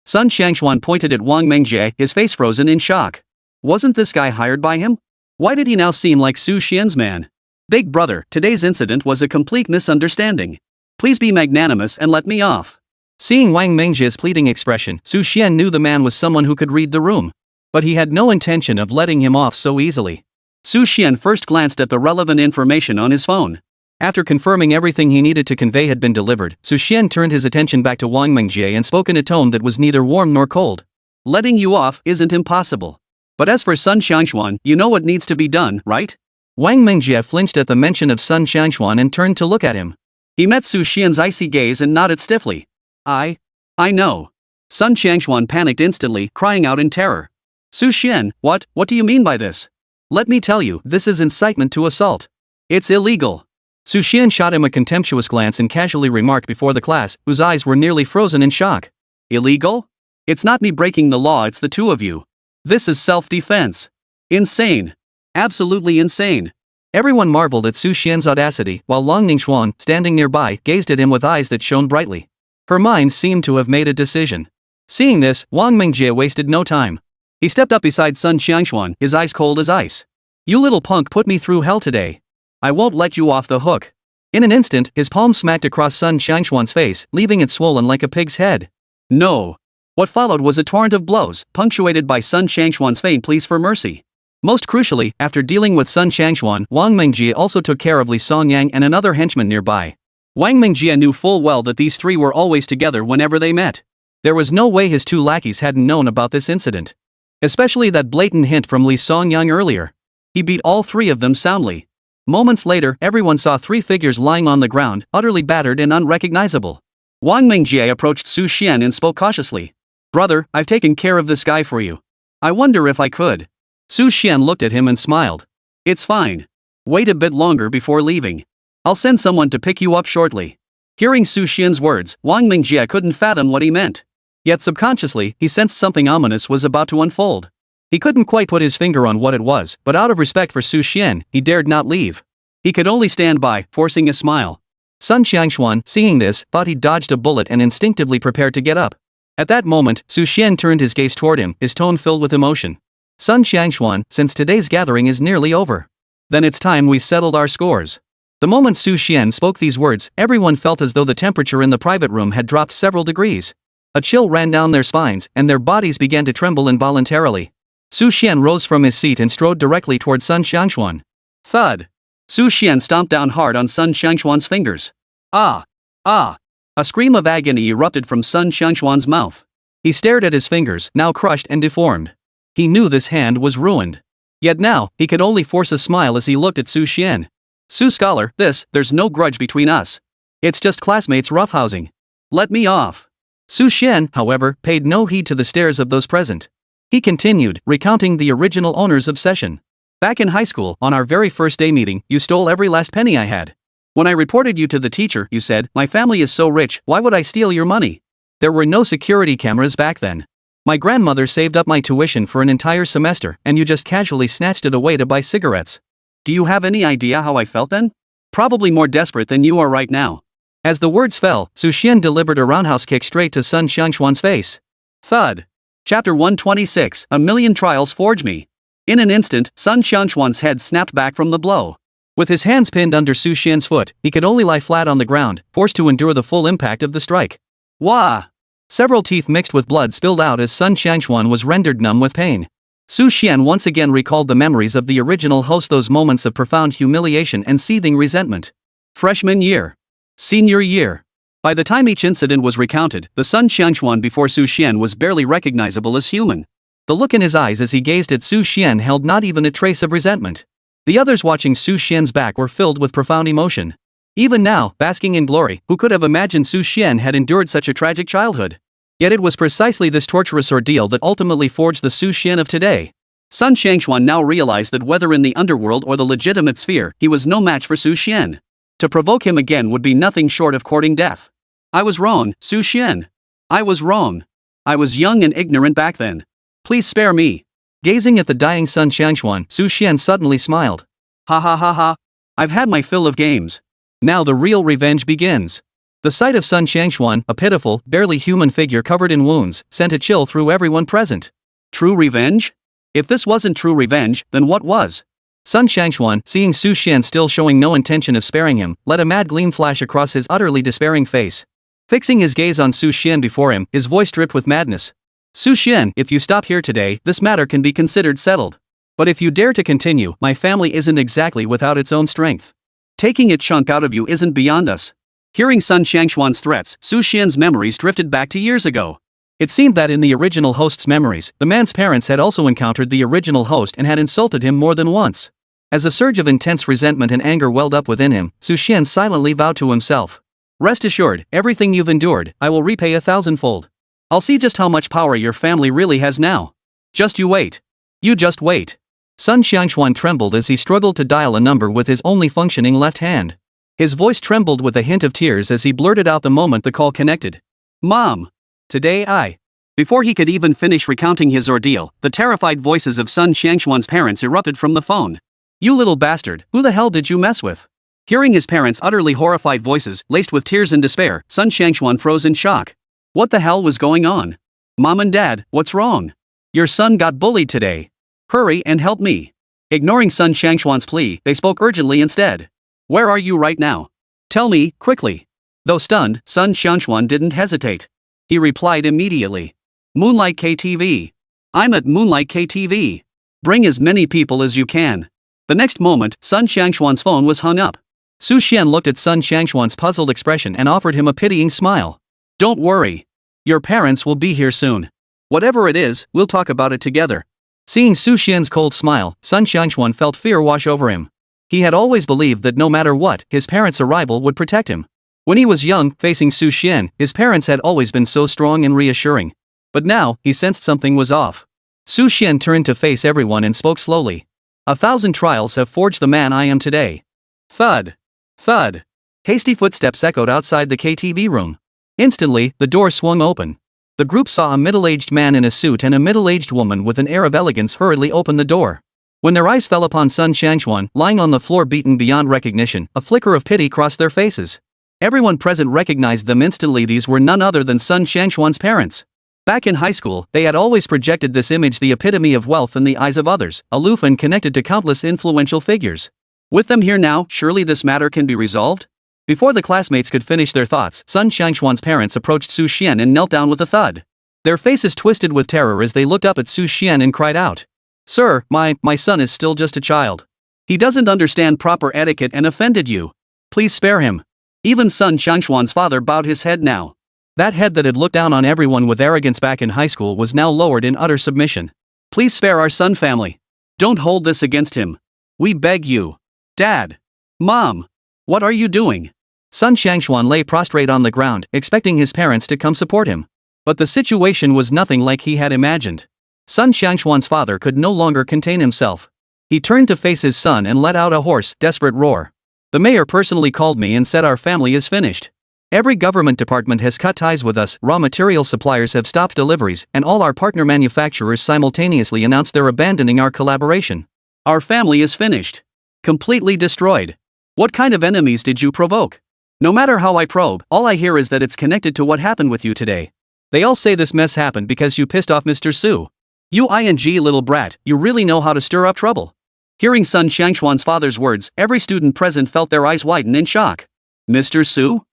A: Sun Xiangshuan pointed at Wang Mingjie, his face frozen in shock. Wasn't this guy hired by him? Why did he now seem like Su Xian's man? Big brother, today's incident was a complete misunderstanding. Please be magnanimous and let me off. Seeing Wang Mingjie's pleading expression, Su Xian knew the man was someone who could read the room. But he had no intention of letting him off so easily. Su Xian first glanced at the relevant information on his phone. After confirming everything he needed to convey had been delivered, Su Xian turned his attention back to Wang Mingjie and spoke in a tone that was neither warm nor cold. Letting you off isn't impossible. But as for Sun Xiangshuan, you know what needs to be done, right? Wang Mingjie flinched at the mention of Sun Xiangshuan and turned to look at him. He met Su Xian's icy gaze and nodded stiffly. I know. Sun Xiangshuan panicked instantly, crying out in terror. Su Xian, what do you mean by this? Let me tell you, this is incitement to assault. It's illegal. Su Xian shot him a contemptuous glance and casually remarked before the class, whose eyes were nearly frozen in shock. Illegal? It's not me breaking the law, it's the two of you. This is self-defense. Insane. Absolutely insane. Everyone marveled at Su Xian's audacity, while Lang Ningxuan, standing nearby, gazed at him with eyes that shone brightly. Her mind seemed to have made a decision.
B: Seeing this, Wang Mingjie wasted no time. He stepped up beside Sun Xiangshuan, his eyes cold as ice. You little punk put me through hell today. I won't let you off the hook. In an instant, his palm smacked across Sun Xiangshuan's face, leaving it swollen like a pig's head. No. What followed was a torrent of blows, punctuated by Sun Xiangshuan's faint pleas for mercy. Most crucially, after dealing with Sun Xiangshuan, Wang Mingjie also took care of Li Songyang and another henchman nearby. Wang Mingjie knew full well that these three were always together whenever they met. There was no way his two lackeys hadn't known about this incident. Especially that blatant hint from Li Songyang earlier. He beat all three of them soundly. Moments later, everyone saw three figures lying on the ground, utterly battered and unrecognizable. Wang Mingjie approached Su Xian and spoke cautiously. Brother, I've taken care of this guy for you. I wonder if I could. Su Xian looked at him and smiled. It's fine. Wait a bit longer before leaving. I'll send someone to pick you up shortly. Hearing Su Xian's words, Wang Mingjie couldn't fathom what he meant. Yet subconsciously, he sensed something ominous was about to unfold. He couldn't quite put his finger on what it was, but out of respect for Su Xian, he dared not leave. He could only stand by, forcing a smile. Sun Xiangshuan, seeing this, thought he'd dodged a bullet and instinctively prepared to get up. At that moment, Su Xian turned his gaze toward him, his tone filled with emotion. Sun Xiangshuan, since today's gathering is nearly over. Then it's time we settled our scores. The moment Su Xian spoke these words, everyone felt as though the temperature in the private room had dropped several degrees. A chill ran down their spines, and their bodies began to tremble involuntarily. Su Xian rose from his seat and strode directly toward Sun Xiangshuan. Thud! Su Xian stomped down hard on Sun Xiangshuan's fingers. Ah! Ah! A scream of agony erupted from Sun Xiangshuan's mouth. He stared at his fingers, now crushed and deformed. He knew this hand was ruined. Yet now, he could only force a smile as he looked at Su Xian. Su Scholar, there's no grudge between us. It's just classmates roughhousing. Let me off. Su Xian, however, paid no heed to the stares of those present. He continued, recounting the original owner's obsession. Back in high school, on our very first day meeting, you stole every last penny I had. When I reported you to the teacher, you said, my family is so rich, why would I steal your money? There were no security cameras back then. My grandmother saved up my tuition for an entire semester, and you just casually snatched it away to buy cigarettes. Do you have any idea how I felt then? Probably more desperate than you are right now. As the words fell, Su Xian delivered a roundhouse kick straight to Sun Xiangshuan's face. Thud. Chapter 126, A Million Trials Forge Me. In an instant, Sun Xiangshuan's head snapped back from the blow. With his hands pinned under Su Xian's foot, he could only lie flat on the ground, forced to endure the full impact of the strike. Wah! Several teeth mixed with blood spilled out as Sun Xiangshuan was rendered numb with pain. Su Xian once again recalled the memories of the original host, those moments of profound humiliation and seething resentment. Freshman year. Senior year. By the time each incident was recounted, the Sun Xiangshuan before Su Xian was barely recognizable as human. The look in his eyes as he gazed at Su Xian held not even a trace of resentment. The others watching Su Xian's back were filled with profound emotion. Even now, basking in glory, who could have imagined Su Xian had endured such a tragic childhood? Yet it was precisely this torturous ordeal that ultimately forged the Su Xian of today. Sun Xiangshuan now realized that whether in the underworld or the legitimate sphere, he was no match for Su Xian. To provoke him again would be nothing short of courting death. I was wrong, Su Xian. I was wrong. I was young and ignorant back then. Please spare me. Gazing at the dying Sun Xiangshuan, Su Xian suddenly smiled. Ha ha ha ha. I've had my fill of games. Now the real revenge begins. The sight of Sun Xiangshuan, a pitiful, barely human figure covered in wounds, sent a chill through everyone present. True revenge? If this wasn't true revenge, then what was? Sun Xiangshuan, seeing Su Xian still showing no intention of sparing him, let a mad gleam flash across his utterly despairing face. Fixing his gaze on Su Xian before him, his voice dripped with madness. Su Xian, if you stop here today, this matter can be considered settled. But if you dare to continue, my family isn't exactly without its own strength. Taking a chunk out of you isn't beyond us. Hearing Sun Xiangshuan's threats, Su Xian's memories drifted back to years ago. It seemed that in the original host's memories, the man's parents had also encountered the original host and had insulted him more than once. As a surge of intense resentment and anger welled up within him, Su Xian silently vowed to himself. Rest assured, everything you've endured, I will repay 1,000-fold. I'll see just how much power your family really has now. Just you wait. You just wait. Sun Xiangshuan trembled as he struggled to dial a number with his only functioning left hand. His voice trembled with a hint of tears as he blurted out the moment the call connected. Mom! Today I. Before he could even finish recounting his ordeal, the terrified voices of Sun Xiangshuan's parents erupted from the phone. You little bastard, who the hell did you mess with? Hearing his parents' utterly horrified voices, laced with tears and despair, Sun Xiangshuan froze in shock. What the hell was going on? Mom and Dad, what's wrong? Your son got bullied today. Hurry and help me. Ignoring Sun Shangshuan's plea, they spoke urgently instead. Where are you right now? Tell me, quickly. Though stunned, Sun Shangshuan didn't hesitate. He replied immediately. Moonlight KTV. I'm at Moonlight KTV. Bring as many people as you can. The next moment, Sun Shangshuan's phone was hung up. Su Xian looked at Sun Shangshuan's puzzled expression and offered him a pitying smile. Don't worry. Your parents will be here soon. Whatever it is, we'll talk about it together. Seeing Su Xian's cold smile, Sun Shangshuan felt fear wash over him. He had always believed that no matter what, his parents' arrival would protect him. When he was young, facing Su Xian, his parents had always been so strong and reassuring. But now, he sensed something was off. Su Xian turned to face everyone and spoke slowly. 1,000 trials have forged the man I am today. Thud. Thud. Hasty footsteps echoed outside the KTV room. Instantly, the door swung open. The group saw a middle-aged man in a suit and a middle-aged woman with an air of elegance hurriedly open the door. When their eyes fell upon Sun Shangshuan, lying on the floor beaten beyond recognition, a flicker of pity crossed their faces. Everyone present recognized them instantly. These were none other than Sun Shangshuan's parents. Back in high school, they had always projected this image, the epitome of wealth in the eyes of others, aloof and connected to countless influential figures. With them here now, surely this matter can be resolved? Before the classmates could finish their thoughts, Sun Shangshuan's parents approached Su Xian and knelt down with a thud. Their faces twisted with terror as they looked up at Su Xian and cried out. Sir, my son is still just a child. He doesn't understand proper etiquette and offended you. Please spare him. Even Sun Shangshuan's father bowed his head now. That head that had looked down on everyone with arrogance back in high school was now lowered in utter submission. Please spare our son family. Don't hold this against him. We beg you. Dad. Mom. What are you doing? Sun Shangshuan lay prostrate on the ground, expecting his parents to come support him. But the situation was nothing like he had imagined. Sun Shangshuan's father could no longer contain himself. He turned to face his son and let out a hoarse, desperate roar. The mayor personally called me and said our family is finished. Every government department has cut ties with us, raw material suppliers have stopped deliveries, and all our partner manufacturers simultaneously announced they're abandoning our collaboration. Our family is finished. Completely destroyed. What kind of enemies did you provoke? No matter how I probe, all I hear is that it's connected to what happened with you today. They all say this mess happened because you pissed off Mr. Su. You little brat, you really know how to stir up trouble. Hearing Sun Shangshuan's father's words, every student present felt their eyes widen in shock. Mr. Su?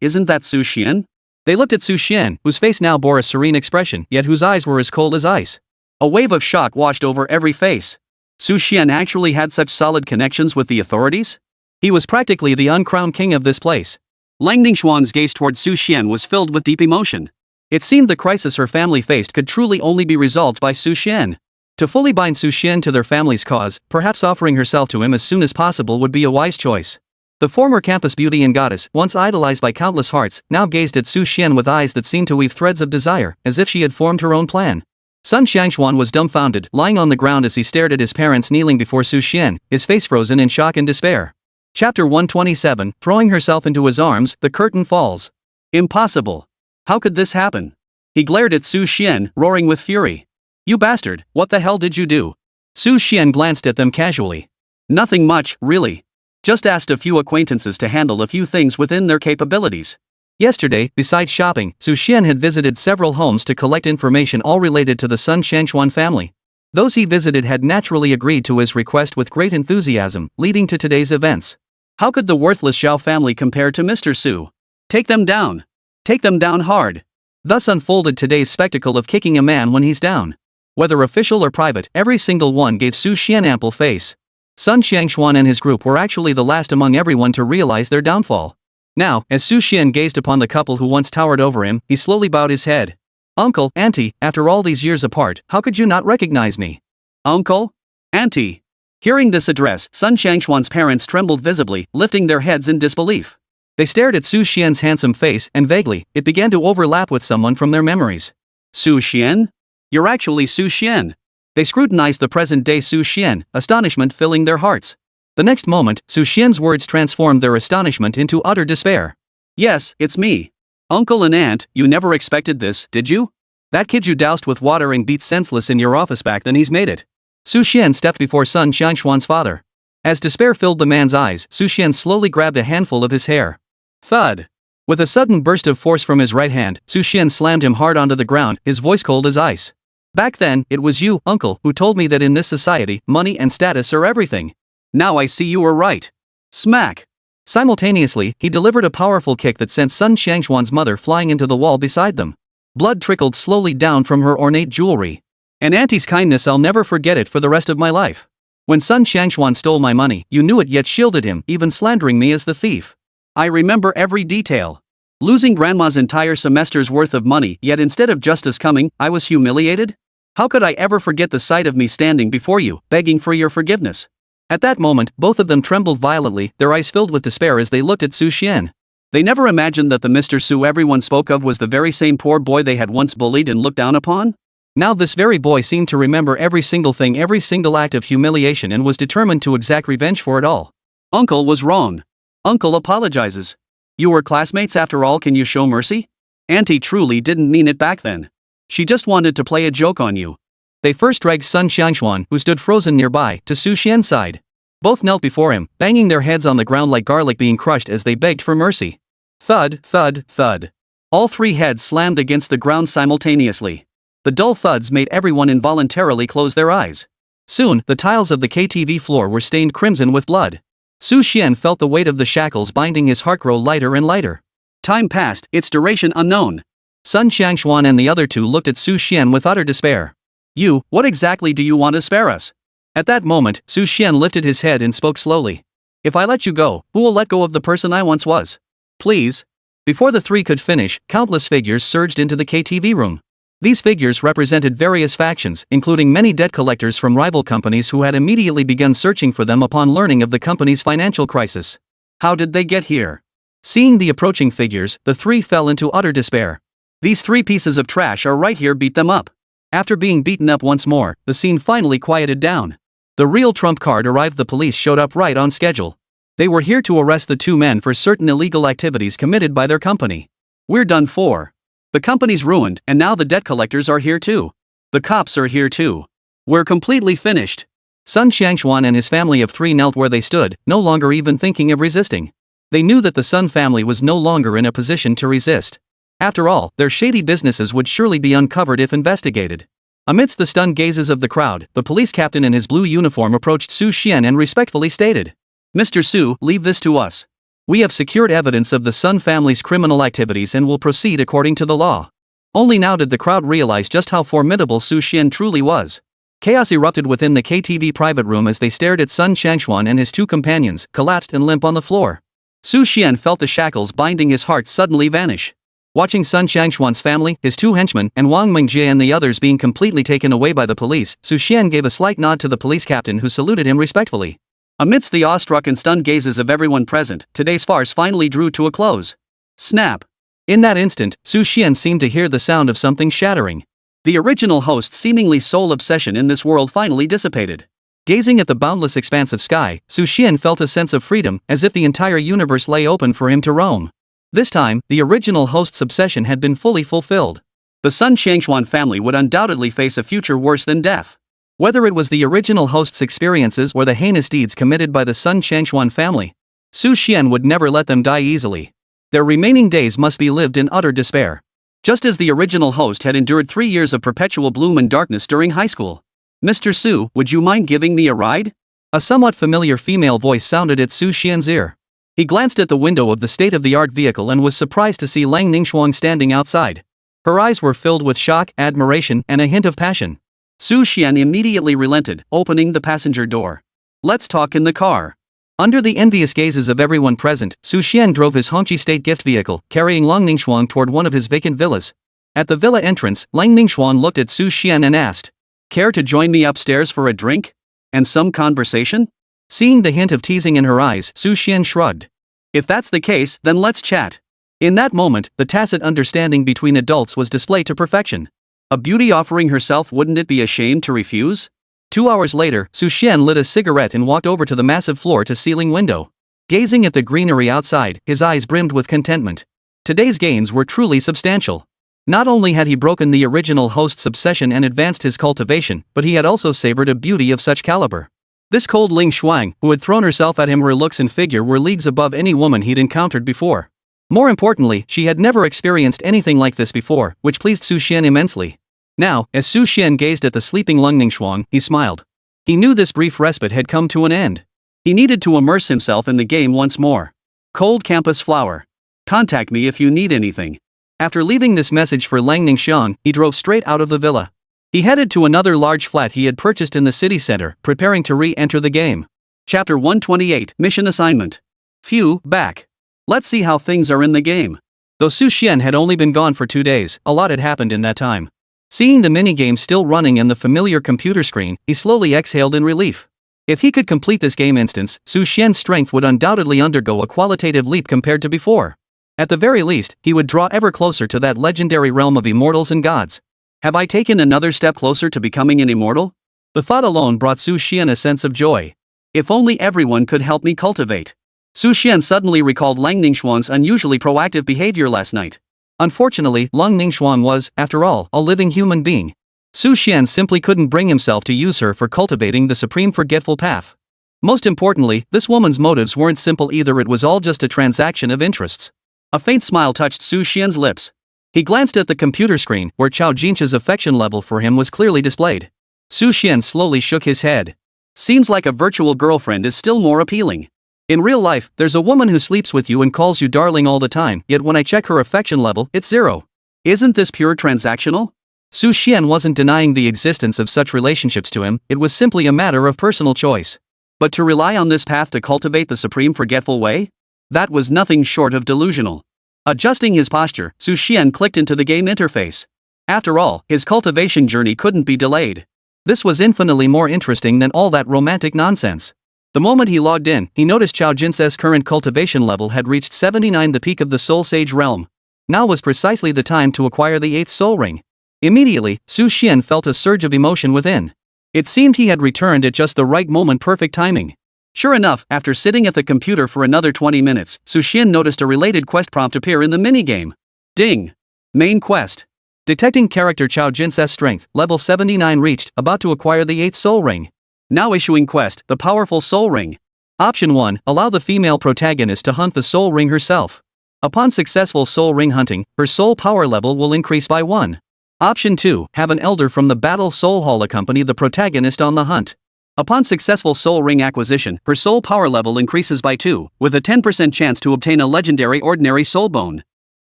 B: Isn't that Su Xian? They looked at Su Xian, whose face now bore a serene expression, yet whose eyes were as cold as ice. A wave of shock washed over every face. Su Xian actually had such solid connections with the authorities? He was practically the uncrowned king of this place. Lang Ningxuan's gaze toward Su Xian was filled with deep emotion. It seemed the crisis her family faced could truly only be resolved by Su Xian. To fully bind Su Xian to their family's cause, perhaps offering herself to him as soon as possible would be a wise choice. The former campus beauty and goddess, once idolized by countless hearts, now gazed at Su Xian with eyes that seemed to weave threads of desire, as if she had formed her own plan. Sun Shangshuan was dumbfounded, lying on the ground as he stared at his parents kneeling before Su Xian, his face frozen in shock and despair. Chapter 127, Throwing herself into his arms, the curtain falls. Impossible. How could this happen? He glared at Su Xian, roaring with fury. You bastard, what the hell did you do? Su Xian glanced at them casually. Nothing much, really. Just asked a few acquaintances to handle a few things within their capabilities. Yesterday, besides shopping, Su Xian had visited several homes to collect information all related to the Sun Shangshuan family. Those he visited had naturally agreed to his request with great enthusiasm, leading to today's events. How could the worthless Zhao family compare to Mr. Su? Take them down. Take them down hard. Thus unfolded today's spectacle of kicking a man when he's down. Whether official or private, every single one gave Su Xian ample face. Sun Shangshuan and his group were actually the last among everyone to realize their downfall. Now, as Su Xian gazed upon the couple who once towered over him, he slowly bowed his head. Uncle, Auntie, after all these years apart, how could you not recognize me? Uncle? Auntie? Hearing this address, Sun Shangshuan's parents trembled visibly, lifting their heads in disbelief. They stared at Su Xian's handsome face, and vaguely, it began to overlap with someone from their memories. Su Xian? You're actually Su Xian. They scrutinized the present-day Su Xian, astonishment filling their hearts. The next moment, Su Xian's words transformed their astonishment into utter despair. Yes, it's me. Uncle and Aunt, you never expected this, did you? That kid you doused with water and beat senseless in your office back then, he's made it. Su Xian stepped before Sun Shangshuan's father. As despair filled the man's eyes, Su Xian slowly grabbed a handful of his hair. Thud. With a sudden burst of force from his right hand, Xuan slammed him hard onto the ground, his voice cold as ice. Back then, it was you, uncle, who told me that in this society, money and status are everything. Now I see you were right. Smack. Simultaneously, he delivered a powerful kick that sent Sun Xiangxuan's mother flying into the wall beside them. Blood trickled slowly down from her ornate jewelry. An auntie's kindness, I'll never forget it for the rest of my life. When Sun Xiangxuan stole my money, you knew it yet shielded him, even slandering me as the thief. I remember every detail. Losing grandma's entire semester's worth of money, yet instead of justice coming, I was humiliated? How could I ever forget the sight of me standing before you, begging for your forgiveness? At that moment, both of them trembled violently, their eyes filled with despair as they looked at Xuan. They never imagined that the Mr. Su everyone spoke of was the very same poor boy they had once bullied and looked down upon? Now this very boy seemed to remember every single thing, every single act of humiliation, and was determined to exact revenge for it all. Uncle was wrong. Uncle apologizes. You were classmates after all, can you show mercy? Auntie truly didn't mean it back then. She just wanted to play a joke on you. They first dragged Sun Xiangxuan, who stood frozen nearby, to Xuan's side. Both knelt before him, banging their heads on the ground like garlic being crushed as they begged for mercy. Thud, thud, thud. All three heads slammed against the ground simultaneously. The dull thuds made everyone involuntarily close their eyes. Soon, the tiles of the KTV floor were stained crimson with blood. Xuan felt the weight of the shackles binding his heart grow lighter and lighter. Time passed, its duration unknown. Sun Xiangxuan and the other two looked at Xuan with utter despair. You, what exactly do you want to spare us? At that moment, Xuan lifted his head and spoke slowly. If I let you go, who will let go of the person I once was? Please. Before the three could finish, countless figures surged into the KTV room. These figures represented various factions, including many debt collectors from rival companies who had immediately begun searching for them upon learning of the company's financial crisis. How did they get here? Seeing the approaching figures, the three fell into utter despair. These three pieces of trash are right here, beat them up. After being beaten up once more, the scene finally quieted down. The real trump card arrived. The police showed up right on schedule. They were here to arrest the two men for certain illegal activities committed by their company. We're done for. The company's ruined, and now the debt collectors are here too. The cops are here too. We're completely finished. Sun Xiangxuan and his family of three knelt where they stood, no longer even thinking of resisting. They knew that the Sun family was no longer in a position to resist. After all, their shady businesses would surely be uncovered if investigated. Amidst the stunned gazes of the crowd, the police captain in his blue uniform approached Xuan and respectfully stated, Mr. Su, leave this to us. We have secured evidence of the Sun family's criminal activities and will proceed according to the law. Only now did the crowd realize just how formidable Xuan truly was. Chaos erupted within the KTV private room as they stared at Sun Xiangxuan and his two companions, collapsed and limp on the floor. Xuan felt the shackles binding his heart suddenly vanish. Watching Sun Xiangxuan's family, his two henchmen, and Wang Mingjie and the others being completely taken away by the police, Xuan gave a slight nod to the police captain, who saluted him respectfully. Amidst the awestruck and stunned gazes of everyone present, today's farce finally drew to a close. Snap! In that instant, Xuan seemed to hear the sound of something shattering. The original host's seemingly sole obsession in this world finally dissipated. Gazing at the boundless expanse of sky, Xuan felt a sense of freedom, as if the entire universe lay open for him to roam. This time, the original host's obsession had been fully fulfilled. The Sun Xiangxuan family would undoubtedly face a future worse than death. Whether it was the original host's experiences or the heinous deeds committed by the Sun Xiangxuan family, Xuan would never let them die easily. Their remaining days must be lived in utter despair. Just as the original host had endured 3 years of perpetual gloom and darkness during high school. Mr. Su, would you mind giving me a ride? A somewhat familiar female voice sounded at Xuan's ear. He glanced at the window of the state-of-the-art vehicle and was surprised to see Lang Ningxuang standing outside. Her eyes were filled with shock, admiration, and a hint of passion. Xuan immediately relented, opening the passenger door. Let's talk in the car. Under the envious gazes of everyone present, Xuan drove his Hongqi state gift vehicle, carrying Lang Ningxuang toward one of his vacant villas. At the villa entrance, Lang Ningxuang looked at Xuan and asked, Care to join me upstairs for a drink? And some conversation? Seeing the hint of teasing in her eyes, Xuan shrugged. If that's the case, then let's chat. In that moment, the tacit understanding between adults was displayed to perfection. A beauty offering herself, wouldn't it be a shame to refuse? 2 hours later, Xuan lit a cigarette and walked over to the massive floor-to-ceiling window. Gazing at the greenery outside, his eyes brimmed with contentment. Today's gains were truly substantial. Not only had he broken the original host's obsession and advanced his cultivation, but he had also savored a beauty of such caliber. This cold Ling Shuang, who had thrown herself at him, her looks and figure were leagues above any woman he'd encountered before. More importantly, she had never experienced anything like this before, which pleased Su Xian immensely. Now, as Su Xian gazed at the sleeping Lung Ningxuan, he smiled. He knew this brief respite had come to an end. He needed to immerse himself in the game once more. Cold Campus Flower. Contact me if you need anything. After leaving this message for Lang Ningxian, he drove straight out of the villa. He headed to another large flat he had purchased in the city center, preparing to re-enter the game. Chapter 128, Mission Assignment. Phew, back. Let's see how things are in the game. Though Su Xian had only been gone for 2 days, a lot had happened in that time. Seeing the minigame still running and the familiar computer screen, he slowly exhaled in relief. If he could complete this game instance, Su Xian's strength would undoubtedly undergo a qualitative leap compared to before. At the very least, he would draw ever closer to that legendary realm of immortals and gods. Have I taken another step closer to becoming an immortal? The thought alone brought Su Xian a sense of joy. If only everyone could help me cultivate. Su Xian suddenly recalled Lang Ningxuan's unusually proactive behavior last night. Unfortunately, Lang Ningxuan was, after all, a living human being. Su Xian simply couldn't bring himself to use her for cultivating the supreme forgetful path. Most importantly, this woman's motives weren't simple either, it was all just a transaction of interests. A faint smile touched Su Xian's lips. He glanced at the computer screen, where Chao Jincha's affection level for him was clearly displayed. Su Xian slowly shook his head. Seems like a virtual girlfriend is still more appealing. In real life, there's a woman who sleeps with you and calls you darling all the time, yet when I check her affection level, it's 0. Isn't this pure transactional? Su Xian wasn't denying the existence of such relationships to him, it was simply a matter of personal choice. But to rely on this path to cultivate the supreme forgetful way? That was nothing short of delusional. Adjusting his posture, Su Xian clicked into the game interface. After all, his cultivation journey couldn't be delayed. This was infinitely more interesting than all that romantic nonsense. The moment he logged in, he noticed Chao Jinse's current cultivation level had reached 79, the peak of the Soul Sage realm. Now was precisely the time to acquire the 8th soul ring. Immediately, Su Xian felt a surge of emotion within. It seemed he had returned at just the right moment, perfect timing. Sure enough, after sitting at the computer for another 20 minutes, Su Xian noticed a related quest prompt appear in the minigame. Ding! Main quest. Detecting character Chao Jinse's strength, level 79 reached, about to acquire the 8th soul ring. Now issuing quest, the powerful soul ring. Option 1, allow the female protagonist to hunt the soul ring herself. Upon successful soul ring hunting, her soul power level will increase by 1. Option 2, have an elder from the battle soul hall accompany the protagonist on the hunt. Upon successful soul ring acquisition, her soul power level increases by 2, with a 10% chance to obtain a legendary ordinary soul bone.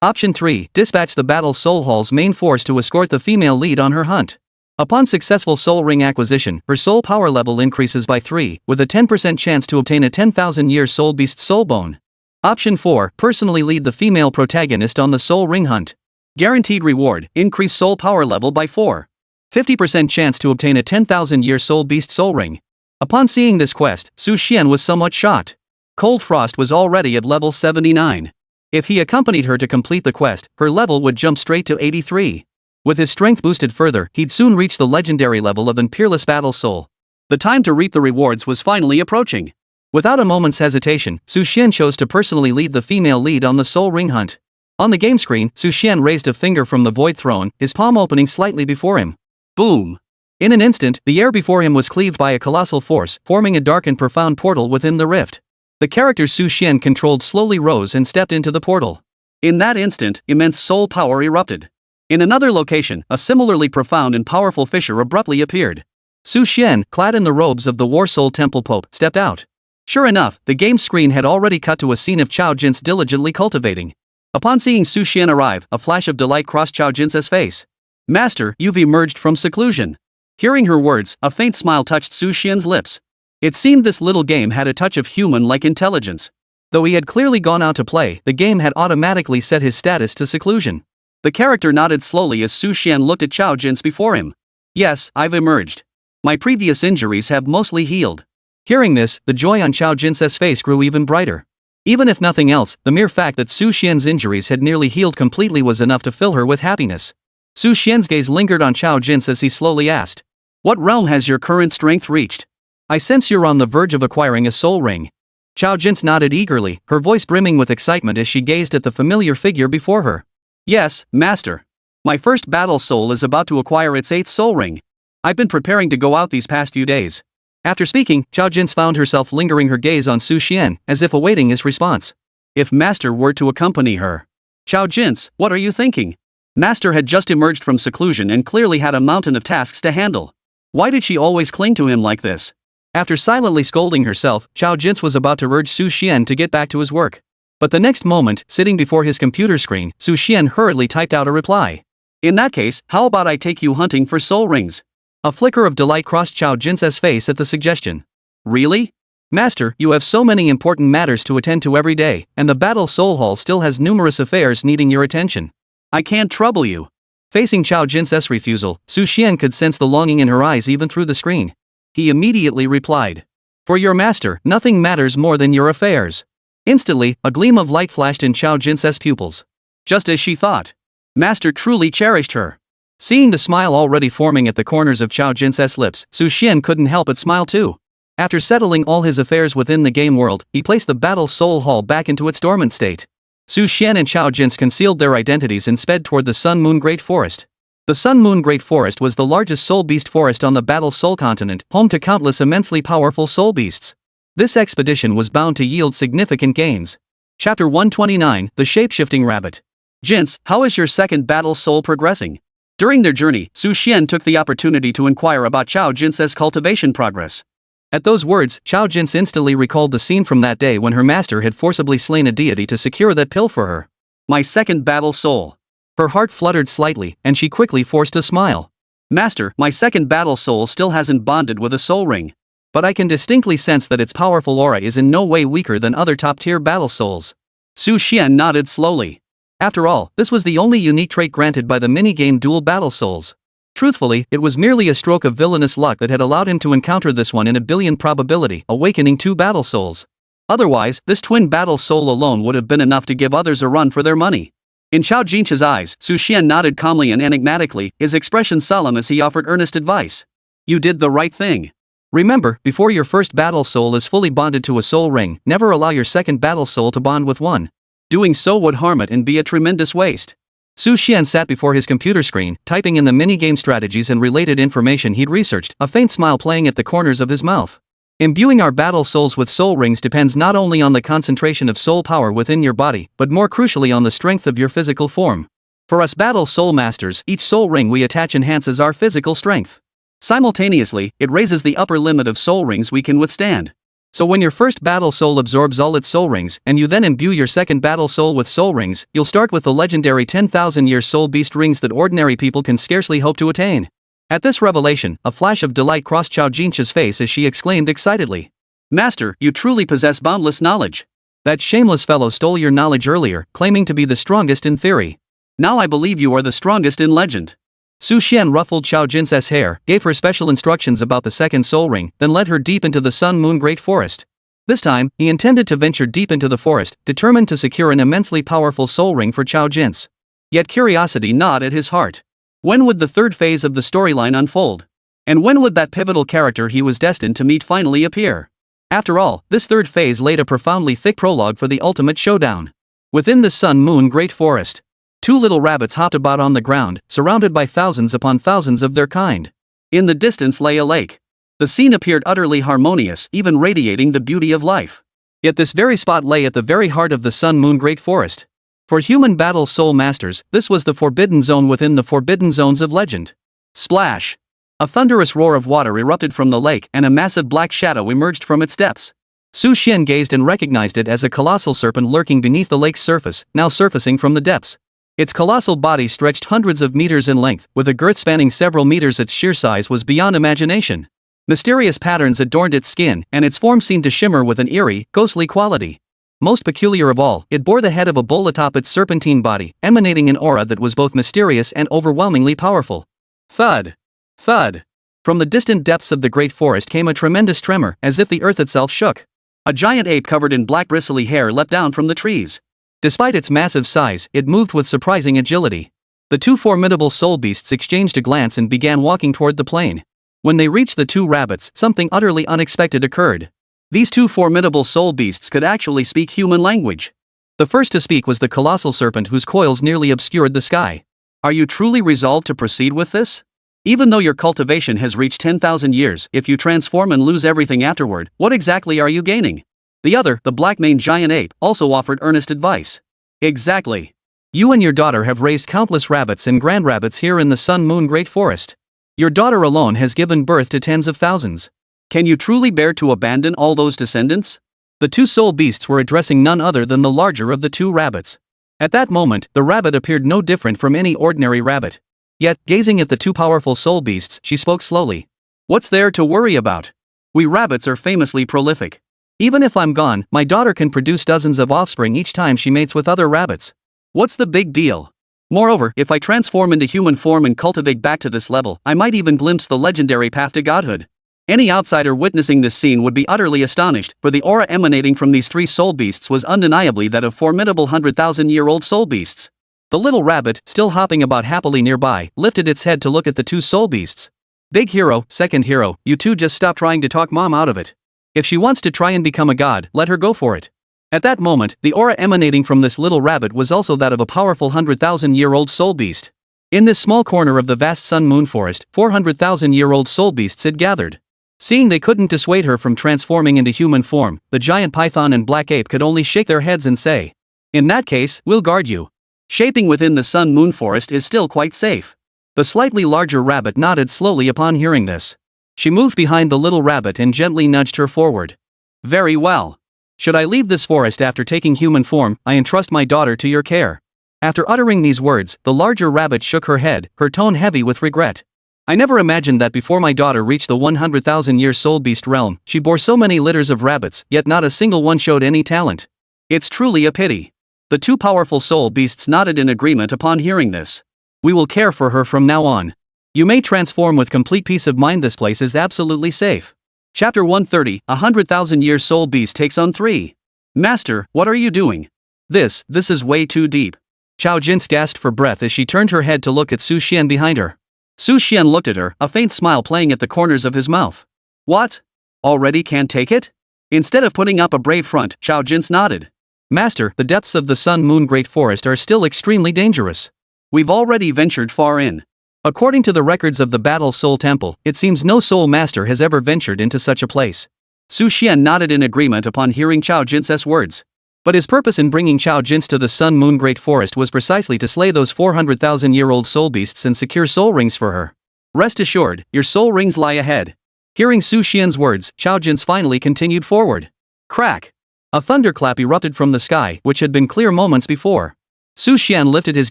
B: Option 3, dispatch the battle soul hall's main force to escort the female lead on her hunt. Upon successful soul ring acquisition, her soul power level increases by 3, with a 10% chance to obtain a 10,000-year soul beast soul bone. Option 4, personally lead the female protagonist on the soul ring hunt. Guaranteed reward, increase soul power level by 4. 50% chance to obtain a 10,000-year soul beast soul ring. Upon seeing this quest, Su Xian was somewhat shocked. Cold Frost was already at level 79. If he accompanied her to complete the quest, her level would jump straight to 83. With his strength boosted further, he'd soon reach the legendary level of an peerless battle soul. The time to reap the rewards was finally approaching. Without a moment's hesitation, Su Xian chose to personally lead the female lead on the soul ring hunt. On the game screen, Su Xian raised a finger from the void throne, his palm opening slightly before him. Boom! In an instant, the air before him was cleaved by a colossal force, forming a dark and profound portal within the rift. The character Su Xian controlled slowly rose and stepped into the portal. In that instant, immense soul power erupted. In another location, a similarly profound and powerful fissure abruptly appeared. Su Xian, clad in the robes of the War Soul Temple Pope, stepped out. Sure enough, the game screen had already cut to a scene of Chao Jinse diligently cultivating. Upon seeing Su Xian arrive, a flash of delight crossed Chao Jinse's face. Master, you've emerged from seclusion. Hearing her words, a faint smile touched Su Xian's lips. It seemed this little game had a touch of human-like intelligence. Though he had clearly gone out to play, the game had automatically set his status to seclusion. The character nodded slowly as Su Xian looked at Chao Jinse before him. Yes, I've emerged. My previous injuries have mostly healed. Hearing this, the joy on Chao Jinse's face grew even brighter. Even if nothing else, the mere fact that Su Xian's injuries had nearly healed completely was enough to fill her with happiness. Su Xian's gaze lingered on Chao Jinse as he slowly asked, "What realm has your current strength reached? I sense you're on the verge of acquiring a soul ring." Chao Jinse nodded eagerly, her voice brimming with excitement as she gazed at the familiar figure before her. Yes, Master. My first battle soul is about to acquire its 8th soul ring. I've been preparing to go out these past few days. After speaking, Chao Jinse found herself lingering her gaze on Su Xian, as if awaiting his response. If Master were to accompany her? Chao Jin's, what are you thinking? Master had just emerged from seclusion and clearly had a mountain of tasks to handle. Why did she always cling to him like this? After silently scolding herself, Chao Jins was about to urge Su Xian to get back to his work. But the next moment, sitting before his computer screen, Su Xian hurriedly typed out a reply. In that case, how about I take you hunting for soul rings? A flicker of delight crossed Chao Jin's face at the suggestion. Really? Master, you have so many important matters to attend to every day, and the Battle Soul Hall still has numerous affairs needing your attention. I can't trouble you. Facing Chao Jin's refusal, Su Xian could sense the longing in her eyes even through the screen. He immediately replied. For your master, nothing matters more than your affairs. Instantly, a gleam of light flashed in Chao Jin's pupils. Just as she thought. Master truly cherished her. Seeing the smile already forming at the corners of Chao Jin's lips, Su Xian couldn't help but smile too. After settling all his affairs within the game world, he placed the Battle Soul Hall back into its dormant state. Su Xian and Chao Jins concealed their identities and sped toward the Sun Moon Great Forest. The Sun Moon Great Forest was the largest soul beast forest on the Battle Soul continent, home to countless immensely powerful soul beasts. This expedition was bound to yield significant gains. Chapter 129, The Shape-Shifting Rabbit. Jins, how is your second battle soul progressing? During their journey, Su Xian took the opportunity to inquire about Chao Jin's cultivation progress. At those words, Chao Jins instantly recalled the scene from that day when her master had forcibly slain a deity to secure that pill for her. My second battle soul. Her heart fluttered slightly, and she quickly forced a smile. Master, my second battle soul still hasn't bonded with a soul ring. But I can distinctly sense that its powerful aura is in no way weaker than other top-tier battle souls. Su Xian nodded slowly. After all, this was the only unique trait granted by the minigame Dual Battle Souls. Truthfully, it was merely a stroke of villainous luck that had allowed him to encounter this one in a billion probability, awakening 2 battle souls. Otherwise, this twin battle soul alone would have been enough to give others a run for their money. In Chao Jin's eyes, Su Xian nodded calmly and enigmatically, his expression solemn as he offered earnest advice. You did the right thing. Remember, before your first battle soul is fully bonded to a soul ring, never allow your second battle soul to bond with one. Doing so would harm it and be a tremendous waste. Su Xian sat before his computer screen, typing in the minigame strategies and related information he'd researched, a faint smile playing at the corners of his mouth. Imbuing our battle souls with soul rings depends not only on the concentration of soul power within your body, but more crucially on the strength of your physical form. For us battle soul masters, each soul ring we attach enhances our physical strength. Simultaneously, it raises the upper limit of soul rings we can withstand. So when your first battle soul absorbs all its soul rings, and you then imbue your second battle soul with soul rings, you'll start with the legendary 10,000-year soul beast rings that ordinary people can scarcely hope to attain. At this revelation, a flash of delight crossed Chao Jin's face as she exclaimed excitedly. Master, you truly possess boundless knowledge. That shameless fellow stole your knowledge earlier, claiming to be the strongest in theory. Now I believe you are the strongest in legend. Su Xian ruffled Chao Jin's hair, gave her special instructions about the second soul ring, then led her deep into the Sun Moon Great Forest. This time, he intended to venture deep into the forest, determined to secure an immensely powerful soul ring for Chao Jin's. Yet curiosity gnawed at his heart. When would the third phase of the storyline unfold? And when would that pivotal character he was destined to meet finally appear? After all, this third phase laid a profoundly thick prologue for the ultimate showdown. Within the Sun Moon Great Forest, 2 little rabbits hopped about on the ground, surrounded by thousands upon thousands of their kind. In the distance lay a lake. The scene appeared utterly harmonious, even radiating the beauty of life. Yet this very spot lay at the very heart of the Sun Moon Great Forest. For human battle soul masters, this was the forbidden zone within the forbidden zones of legend. Splash! A thunderous roar of water erupted from the lake and a massive black shadow emerged from its depths. Su Xian gazed and recognized it as a colossal serpent lurking beneath the lake's surface, now surfacing from the depths. Its colossal body stretched hundreds of meters in length, with a girth spanning several meters. Its sheer size was beyond imagination. Mysterious patterns adorned its skin, and its form seemed to shimmer with an eerie, ghostly quality. Most peculiar of all, it bore the head of a bull atop its serpentine body, emanating an aura that was both mysterious and overwhelmingly powerful. Thud! Thud! From the distant depths of the great forest came a tremendous tremor, as if the earth itself shook. A giant ape covered in black bristly hair leapt down from the trees. Despite its massive size, it moved with surprising agility. The 2 formidable soul beasts exchanged a glance and began walking toward the plain. When they reached the 2 rabbits, something utterly unexpected occurred. These 2 formidable soul beasts could actually speak human language. The first to speak was the colossal serpent whose coils nearly obscured the sky. Are you truly resolved to proceed with this? Even though your cultivation has reached 10,000 years, if you transform and lose everything afterward, what exactly are you gaining? The other, the black-maned giant ape, also offered earnest advice. Exactly.
A: You and your daughter have raised countless rabbits and grandrabbits here in the Sun Moon Great Forest. Your daughter alone has given birth to tens of thousands.
B: Can you truly bear to abandon all those descendants?
A: The two soul beasts were addressing none other than the larger of the two rabbits. At that moment, the rabbit appeared no different from any ordinary rabbit. Yet, gazing at the two powerful soul beasts, she spoke slowly.
B: What's there to worry about? We rabbits are famously prolific.
A: Even if I'm gone, my daughter can produce dozens of offspring each time she mates with other rabbits.
B: What's the big deal? Moreover, if I transform into human form and cultivate back to this level, I might even glimpse the legendary path to godhood. Any outsider witnessing this scene would be utterly astonished, for the aura emanating from these three soul beasts was undeniably that of formidable 100,000-year-old soul beasts.
A: The little rabbit, still hopping about happily nearby, lifted its head to look at the two soul beasts. Big hero, second hero, you two just stop trying to talk mom out of it. If she wants to try and become a god, let her go for it. At that moment, the aura emanating from this little rabbit was also that of a powerful 100,000-year-old soul beast. In this small corner of the vast Sun Moon Forest, 400,000-year-old soul beasts had gathered. Seeing they couldn't dissuade her from transforming into human form, the giant python and black ape could only shake their heads and say, "In that case, we'll guard you."
B: Shaping within the Sun Moon Forest is still quite safe.
A: The slightly larger rabbit nodded slowly upon hearing this. She moved behind the little rabbit and gently nudged her forward.
B: Very well.
A: Should I leave this forest after taking human form, I entrust my daughter to your care. After uttering these words, the larger rabbit shook her head, her tone heavy with regret. I never imagined that before my daughter reached the 100,000-year soul beast realm, she bore so many litters of rabbits, yet not a single one showed any talent.
B: It's truly a pity. The two powerful soul beasts nodded in agreement upon hearing this.
A: We will care for her from now on. You may transform with complete peace of mind. This place is absolutely safe.
B: Chapter 130, 100,000-year soul beast takes on 3. Master, what are you doing? This is way too deep.
A: Xiao Jin gasped for breath as she turned her head to look at Su Xian behind her.
B: Su Xian looked at her, a faint smile playing at the corners of his mouth. What? Already can't take it? Instead of putting up a brave front, Xiao Jin nodded.
A: Master, the depths of the Sun Moon Great Forest are still extremely dangerous.
B: We've already ventured far in.
A: According to the records of the Battle Soul Temple, it seems no soul master has ever ventured into such a place.
B: Su Xian nodded in agreement upon hearing Xiao Jin's words.
A: But his purpose in bringing Xiao Jin to the Sun Moon Great Forest was precisely to slay those 400,000-year-old soul beasts and secure soul rings for her.
B: Rest assured, your soul rings lie ahead.
A: Hearing Su Xian's words, Xiao Jin finally continued forward.
B: Crack!
A: A thunderclap erupted from the sky, which had been clear moments before. Su Xian lifted his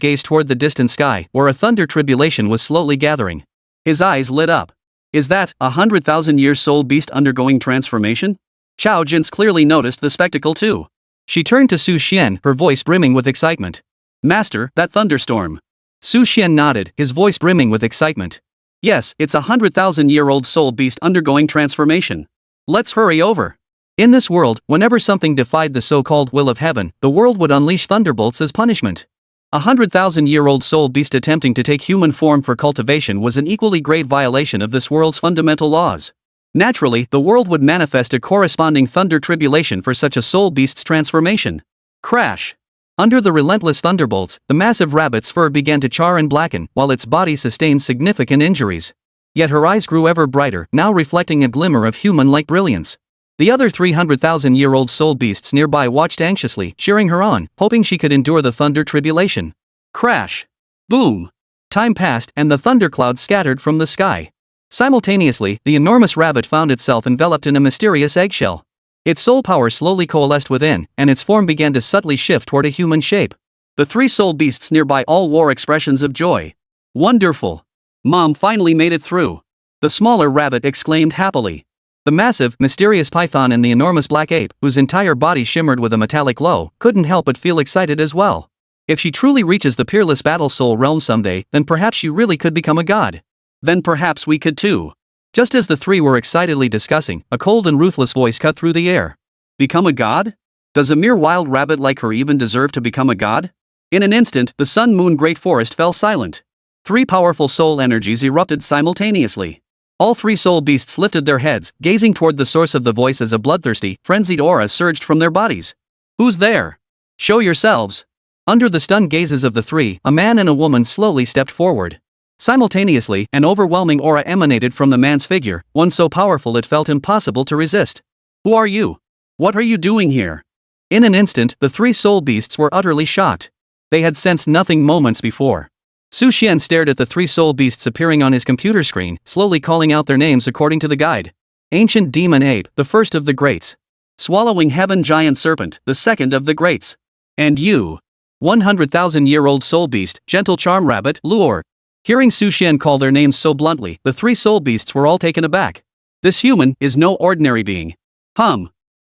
A: gaze toward the distant sky, where a thunder tribulation was slowly gathering.
B: His eyes lit up. Is that 100,000-year soul beast undergoing transformation? Xiao Jin clearly noticed the spectacle too.
A: She turned to Su Xian, her voice brimming with excitement.
B: Master, that thunderstorm.
A: Su Xian nodded, his voice brimming with excitement.
B: Yes, it's a 100,000-year-old soul beast undergoing transformation. Let's hurry over.
A: In this world, whenever something defied the so-called will of heaven, the world would unleash thunderbolts as punishment. 100,000-year-old soul beast attempting to take human form for cultivation was an equally grave violation of this world's fundamental laws. Naturally, the world would manifest a corresponding thunder tribulation for such a soul beast's transformation. Crash! Under the relentless thunderbolts, the massive rabbit's fur began to char and blacken, while its body sustained significant injuries. Yet her eyes grew ever brighter, now reflecting a glimmer of human-like brilliance. The other 300,000-year-old soul beasts nearby watched anxiously, cheering her on, hoping she could endure the thunder tribulation. Crash! Boom! Time passed, and the thunderclouds scattered from the sky. Simultaneously, the enormous rabbit found itself enveloped in a mysterious eggshell. Its soul power slowly coalesced within, and its form began to subtly shift toward a human shape. The 3 soul beasts nearby all wore expressions of joy. Wonderful! Mom finally made it through. The smaller rabbit exclaimed happily. The massive, mysterious python and the enormous black ape, whose entire body shimmered with a metallic glow, couldn't help but feel excited as well. If she truly reaches the peerless battle soul realm someday, then perhaps she really could become a god.
B: Then perhaps we could too.
A: Just as the 3 were excitedly discussing, a cold and ruthless voice cut through the air.
B: Become a god? Does a mere wild rabbit like her even deserve to become a god? In an instant, the Sun Moon Great Forest fell silent. 3 powerful soul energies erupted simultaneously. All 3 soul beasts lifted their heads, gazing toward the source of the voice as a bloodthirsty, frenzied aura surged from their bodies. Who's there? Show yourselves. Under the stunned gazes of the 3, a man and a woman slowly stepped forward. Simultaneously, an overwhelming aura emanated from the man's figure, one so powerful it felt impossible to resist. Who are you? What are you doing here?
A: In an instant, the three soul beasts were utterly shocked. They had sensed nothing moments before. Xuan stared at the three soul beasts appearing on his computer screen, slowly calling out their names according to the guide. Ancient demon ape, the first of the greats.
B: Swallowing heaven giant serpent, the second of the greats.
A: And you. 100,000-year-old soul beast, gentle charm rabbit, lure. Hearing Xuan call their names so bluntly, the three soul beasts were all taken aback.
B: This human is no ordinary being.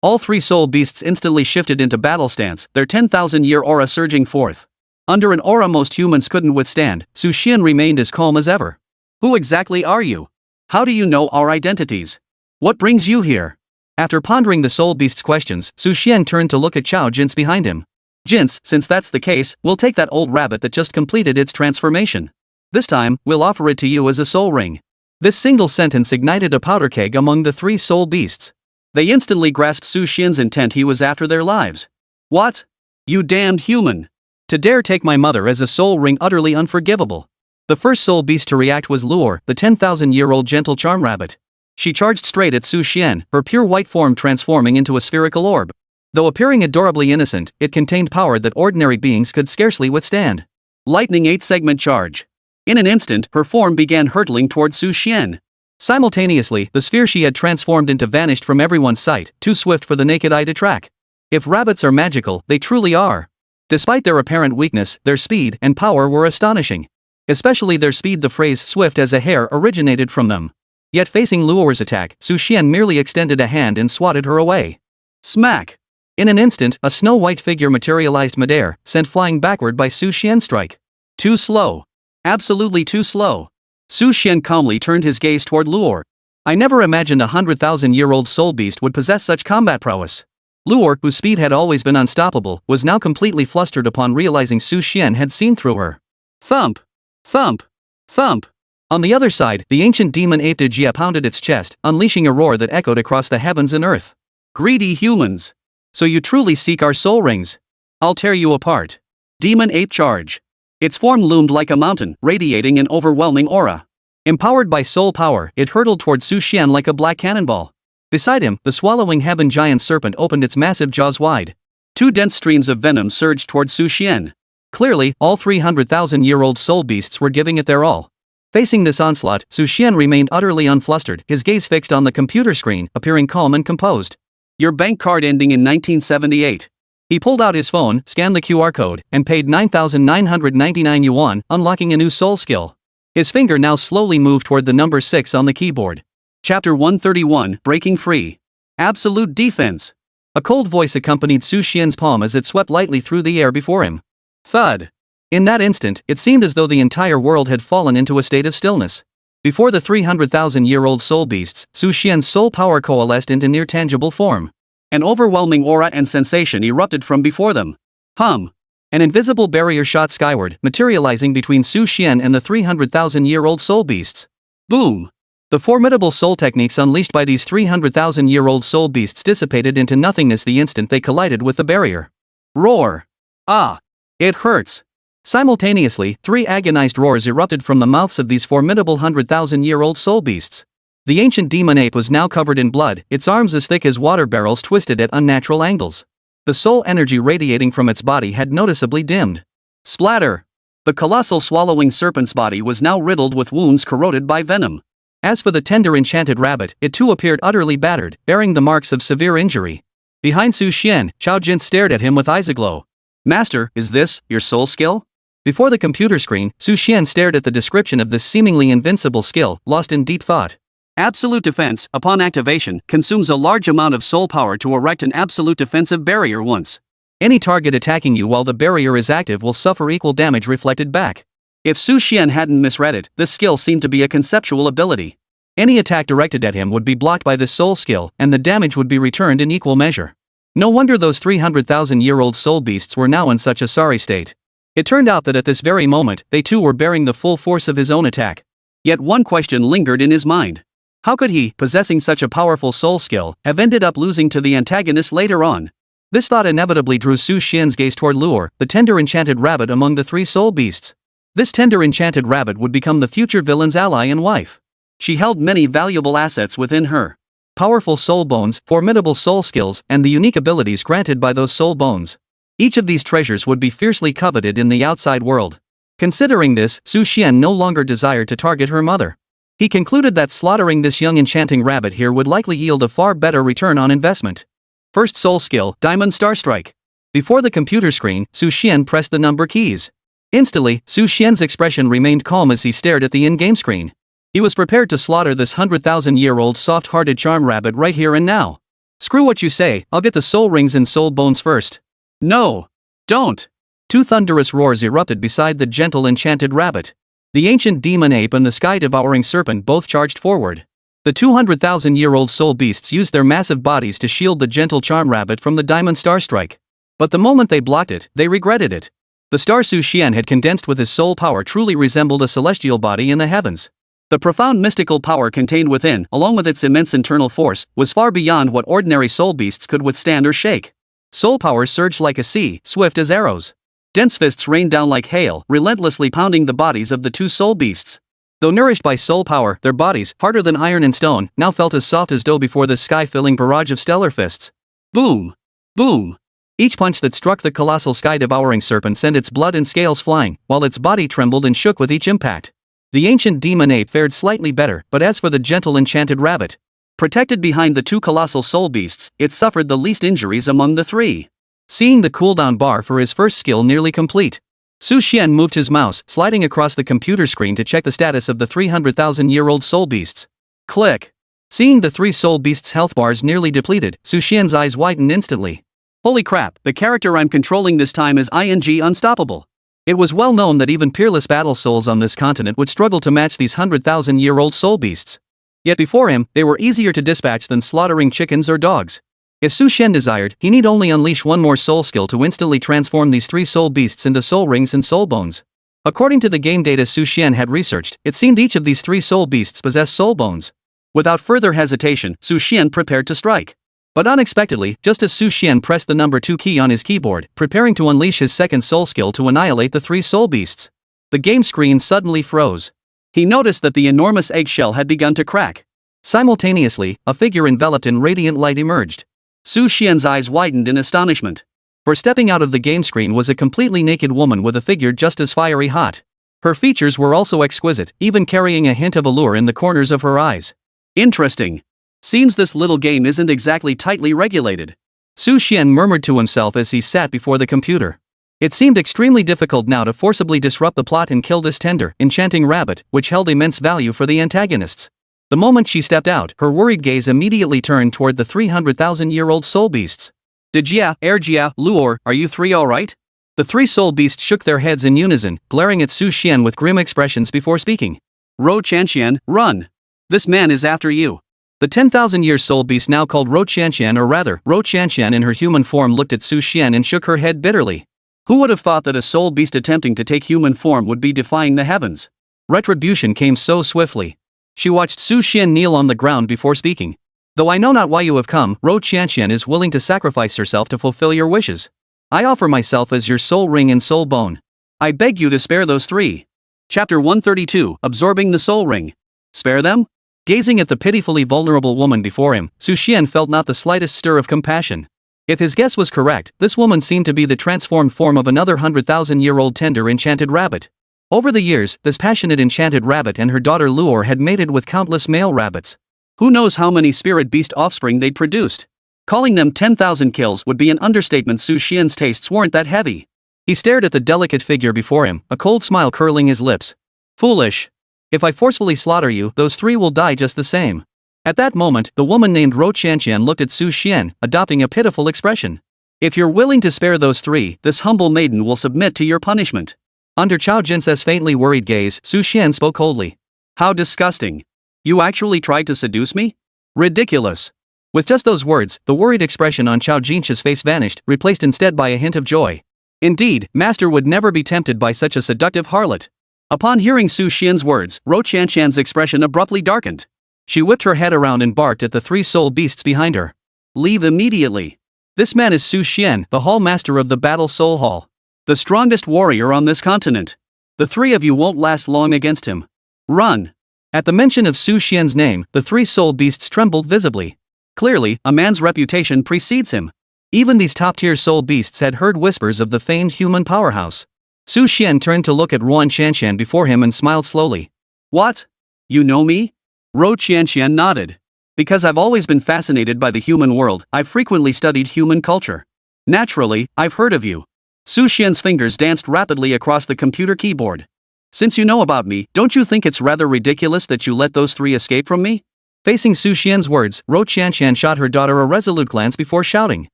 A: All three soul beasts instantly shifted into battle stance, their 10,000-year aura surging forth. Under an aura most humans couldn't withstand, Xuan remained as calm as ever.
B: Who exactly are you? How do you know our identities? What brings you here?
A: After pondering the soul beast's questions, Xuan turned to look at Chao Jin's behind him.
B: Jin's, since that's the case, we'll take that old rabbit that just completed its transformation. This time, we'll offer it to you as a soul ring.
A: This single sentence ignited a powder keg among the three soul beasts.
B: They instantly grasped Xuan's intent. He was after their lives. What? You damned human!
A: To dare take my mother as a soul ring, utterly unforgivable. The first soul beast to react was Lure, the 10,000-year-old gentle charm rabbit. She charged straight at Xuan, her pure white form transforming into a spherical orb. Though appearing adorably innocent, it contained power that ordinary beings could scarcely withstand.
B: Lightning 8-segment charge. In an instant, her form began hurtling towards Xuan.
A: Simultaneously, the sphere she had transformed into vanished from everyone's sight, too swift for the naked eye to track. If rabbits are magical, they truly are. Despite their apparent weakness, their speed and power were astonishing. Especially their speed. The phrase swift as a hare originated from them. Yet facing Luo's attack, Xuan merely extended a hand and swatted her away.
B: Smack!
A: In an instant, a snow-white figure materialized midair, sent flying backward by Xuan's strike.
B: Too slow. Absolutely too slow. Xuan calmly turned his gaze toward Luo.
A: I never imagined a 100,000-year-old soul beast would possess such combat prowess. Luo, whose speed had always been unstoppable, was now completely flustered upon realizing Xuan had seen through her.
B: Thump! Thump! Thump!
A: On the other side, the ancient demon ape Jia pounded its chest, unleashing a roar that echoed across the heavens and earth.
B: Greedy humans!
A: So you truly seek our soul rings?
B: I'll tear you apart. Demon ape charge. Its form loomed like a mountain, radiating an overwhelming aura.
A: Empowered by soul power, it hurtled toward Xuan like a black cannonball. Beside him, the swallowing heaven giant serpent opened its massive jaws wide.
B: Two dense streams of venom surged toward Xuan.
A: Clearly, all 300,000-year-old soul beasts were giving it their all. Facing this onslaught, Xuan remained utterly unflustered, his gaze fixed on the computer screen, appearing calm and composed.
B: Your bank card ending in 1978.
A: He pulled out his phone, scanned the QR code, and paid 9,999 yuan, unlocking a new soul skill. His finger now slowly moved toward the number 6 on the keyboard.
B: Chapter 131, Breaking Free. Absolute Defense.
A: A cold voice accompanied Xuan's palm as it swept lightly through the air before him.
B: Thud.
A: In that instant, it seemed as though the entire world had fallen into a state of stillness. Before the 300,000-year-old soul beasts, Xuan's soul power coalesced into near-tangible form.
B: An overwhelming aura and sensation erupted from before them.
A: An invisible barrier shot skyward, materializing between Xuan and the 300,000-year-old soul beasts.
B: Boom!
A: The formidable soul techniques unleashed by these 300,000-year-old soul beasts dissipated into nothingness the instant they collided with the barrier.
B: Roar! Ah! It hurts!
A: Simultaneously, 3 agonized roars erupted from the mouths of these formidable 100,000-year-old soul beasts. The ancient demon ape was now covered in blood, its arms as thick as water barrels twisted at unnatural angles. The soul energy radiating from its body had noticeably dimmed.
B: Splatter! The colossal swallowing serpent's body was now riddled with wounds corroded by venom.
A: As for the tender enchanted rabbit, it too appeared utterly battered, bearing the marks of severe injury. Behind Xuan, Chao Jin stared at him with eyes aglow.
B: Master, is this your soul skill?
A: Before the computer screen, Xuan stared at the description of this seemingly invincible skill, lost in deep thought.
B: Absolute defense, upon activation, consumes a large amount of soul power to erect an absolute defensive barrier once.
A: Any target attacking you while the barrier is active will suffer equal damage reflected back.
B: If Xuan hadn't misread it, this skill seemed to be a conceptual ability.
A: Any attack directed at him would be blocked by this soul skill, and the damage would be returned in equal measure. No wonder those 300,000-year-old soul beasts were now in such a sorry state. It turned out that at this very moment, they too were bearing the full force of his own attack.
B: Yet one question lingered in his mind.
A: How could he, possessing such a powerful soul skill, have ended up losing to the antagonist later on? This thought inevitably drew Xuan's gaze toward Luo, the tender enchanted rabbit among the 3 soul beasts. This tender enchanted rabbit would become the future villain's ally and wife.
B: She held many valuable assets within her. powerful soul bones, formidable soul skills, and the unique abilities granted by those soul bones. Each of these treasures would be fiercely coveted in the outside world. Considering this, Su Xian no longer desired to target her mother. He concluded that slaughtering this young enchanting rabbit here would likely yield a far better return on investment. First soul skill, Diamond Star Strike. Before the computer screen, Su Xian pressed the number keys. Instantly, Su Xian's expression remained calm as he stared at the in-game screen. He was prepared to slaughter this 100,000-year-old soft-hearted charm rabbit right here and now. Screw what you say, I'll get the soul rings and soul bones first. No! Don't! Two thunderous roars erupted beside the gentle enchanted rabbit. The ancient demon ape and the sky-devouring serpent both charged forward. The 200,000-year-old soul beasts used their massive bodies to shield the gentle charm rabbit from the Diamond Star Strike. But the moment they blocked it, they regretted it. The star Su Xian had condensed with his soul power truly resembled a celestial body in the heavens. The profound mystical power contained within, along with its immense internal force, was far beyond what ordinary soul beasts could withstand or shake. Soul power surged like a sea, swift as arrows. Dense fists rained down like hail, relentlessly pounding the bodies of the two soul beasts. Though nourished by soul power, their bodies, harder than iron and stone, now felt as soft as dough before the sky-filling barrage of stellar fists. Boom! Boom! Each punch that struck the colossal sky-devouring serpent sent its blood and scales flying, while its body trembled and shook with each impact. The ancient demon ape fared slightly better, but as for the gentle enchanted rabbit, protected behind the two colossal soul beasts, it suffered the least injuries among the three. Seeing the cooldown bar for his first skill nearly complete, Su Xian moved his mouse, sliding across the computer screen to check the status of the 300,000-year-old soul beasts. Click! Seeing the three soul beasts' health bars nearly depleted, Su Xian's eyes widened instantly. Holy crap, the character I'm controlling this time is unstoppable. It was well known that even peerless battle souls on this continent would struggle to match these 100,000-year-old soul beasts. Yet before him, they were easier to dispatch than slaughtering chickens or dogs. If Su Xian desired, he need only unleash one more soul skill to instantly transform these three soul beasts into soul rings and soul bones. According to the game data Su Xian had researched, it seemed each of these three soul beasts possessed soul bones. Without further hesitation, Su Xian prepared to strike. But unexpectedly, just as Su Xian pressed the number 2 key on his keyboard, preparing to unleash his second soul skill to annihilate the three soul beasts, the game screen suddenly froze. He noticed that the enormous eggshell had begun to crack. Simultaneously, a figure enveloped in radiant light emerged. Su Xian's eyes widened in astonishment. For stepping out of the game screen was a completely naked woman with a figure just as fiery hot. Her features were also exquisite, even carrying a hint of allure in the corners of her eyes. Interesting. Seems this little game isn't exactly tightly regulated. Su Xian murmured to himself as he sat before the computer. It seemed extremely difficult now to forcibly disrupt the plot and kill this tender, enchanting rabbit, which held immense value for the antagonists. The moment she stepped out, her worried gaze immediately turned toward the 300,000-year-old soul beasts. Dijia, Erjia, Luor, are you three alright? The three soul beasts shook their heads in unison, glaring at Su Xian with grim expressions before speaking. Ro Chanxian, run! This man is after you. The 10,000-year soul beast now called Ro Chanxian, or rather, Ro Chanxian in her human form looked at Su Xian and shook her head bitterly. Who would have thought that a soul beast attempting to take human form would be defying the heavens? Retribution came so swiftly. She watched Su Xian kneel on the ground before speaking. Though I know not why you have come, Ro Chanxian is willing to sacrifice herself to fulfill your wishes. I offer myself as your soul ring and soul bone. I beg you to spare those three. Chapter 132, Absorbing the Soul Ring. Spare them? Gazing at the pitifully vulnerable woman before him, Su Xian felt not the slightest stir of compassion. If his guess was correct, this woman seemed to be the transformed form of another 100,000-year-old tender enchanted rabbit. Over the years, this passionate enchanted rabbit and her daughter Luor had mated with countless male rabbits. Who knows how many spirit beast offspring they'd produced? Calling them 10,000 kills would be an understatement. Su Xian's tastes weren't that heavy. He stared at the delicate figure before him, a cold smile curling his lips. Foolish. If I forcefully slaughter you, those three will die just the same. At that moment, the woman named Ro Chanxian looked at Su Xian, adopting a pitiful expression. If you're willing to spare those three, this humble maiden will submit to your punishment. Under Chao Jinse's faintly worried gaze, Su Xian spoke coldly. How disgusting. You actually tried to seduce me? Ridiculous. With just those words, the worried expression on Chao Jinse's face vanished, replaced instead by a hint of joy. Indeed, Master would never be tempted by such a seductive harlot. Upon hearing Su Xian's words, Ro Chanxian's expression abruptly darkened. She whipped her head around and barked at the three soul beasts behind her. Leave immediately. This man is Su Xian, the Hall Master of the Battle Soul Hall. The strongest warrior on this continent. The three of you won't last long against him. Run. At the mention of Su Xian's name, the three soul beasts trembled visibly. Clearly, a man's reputation precedes him. Even these top-tier soul beasts had heard whispers of the famed human powerhouse. Su Xian turned to look at Ruan Qianshan before him and smiled slowly. What? You know me? Ro Qianshan nodded. Because I've always been fascinated by the human world, I've frequently studied human culture. Naturally, I've heard of you. Su Xian's fingers danced rapidly across the computer keyboard. Since you know about me, don't you think it's rather ridiculous that you let those three escape from me? Facing Su Xian's words, Ro Qianshan shot her daughter a resolute glance before shouting.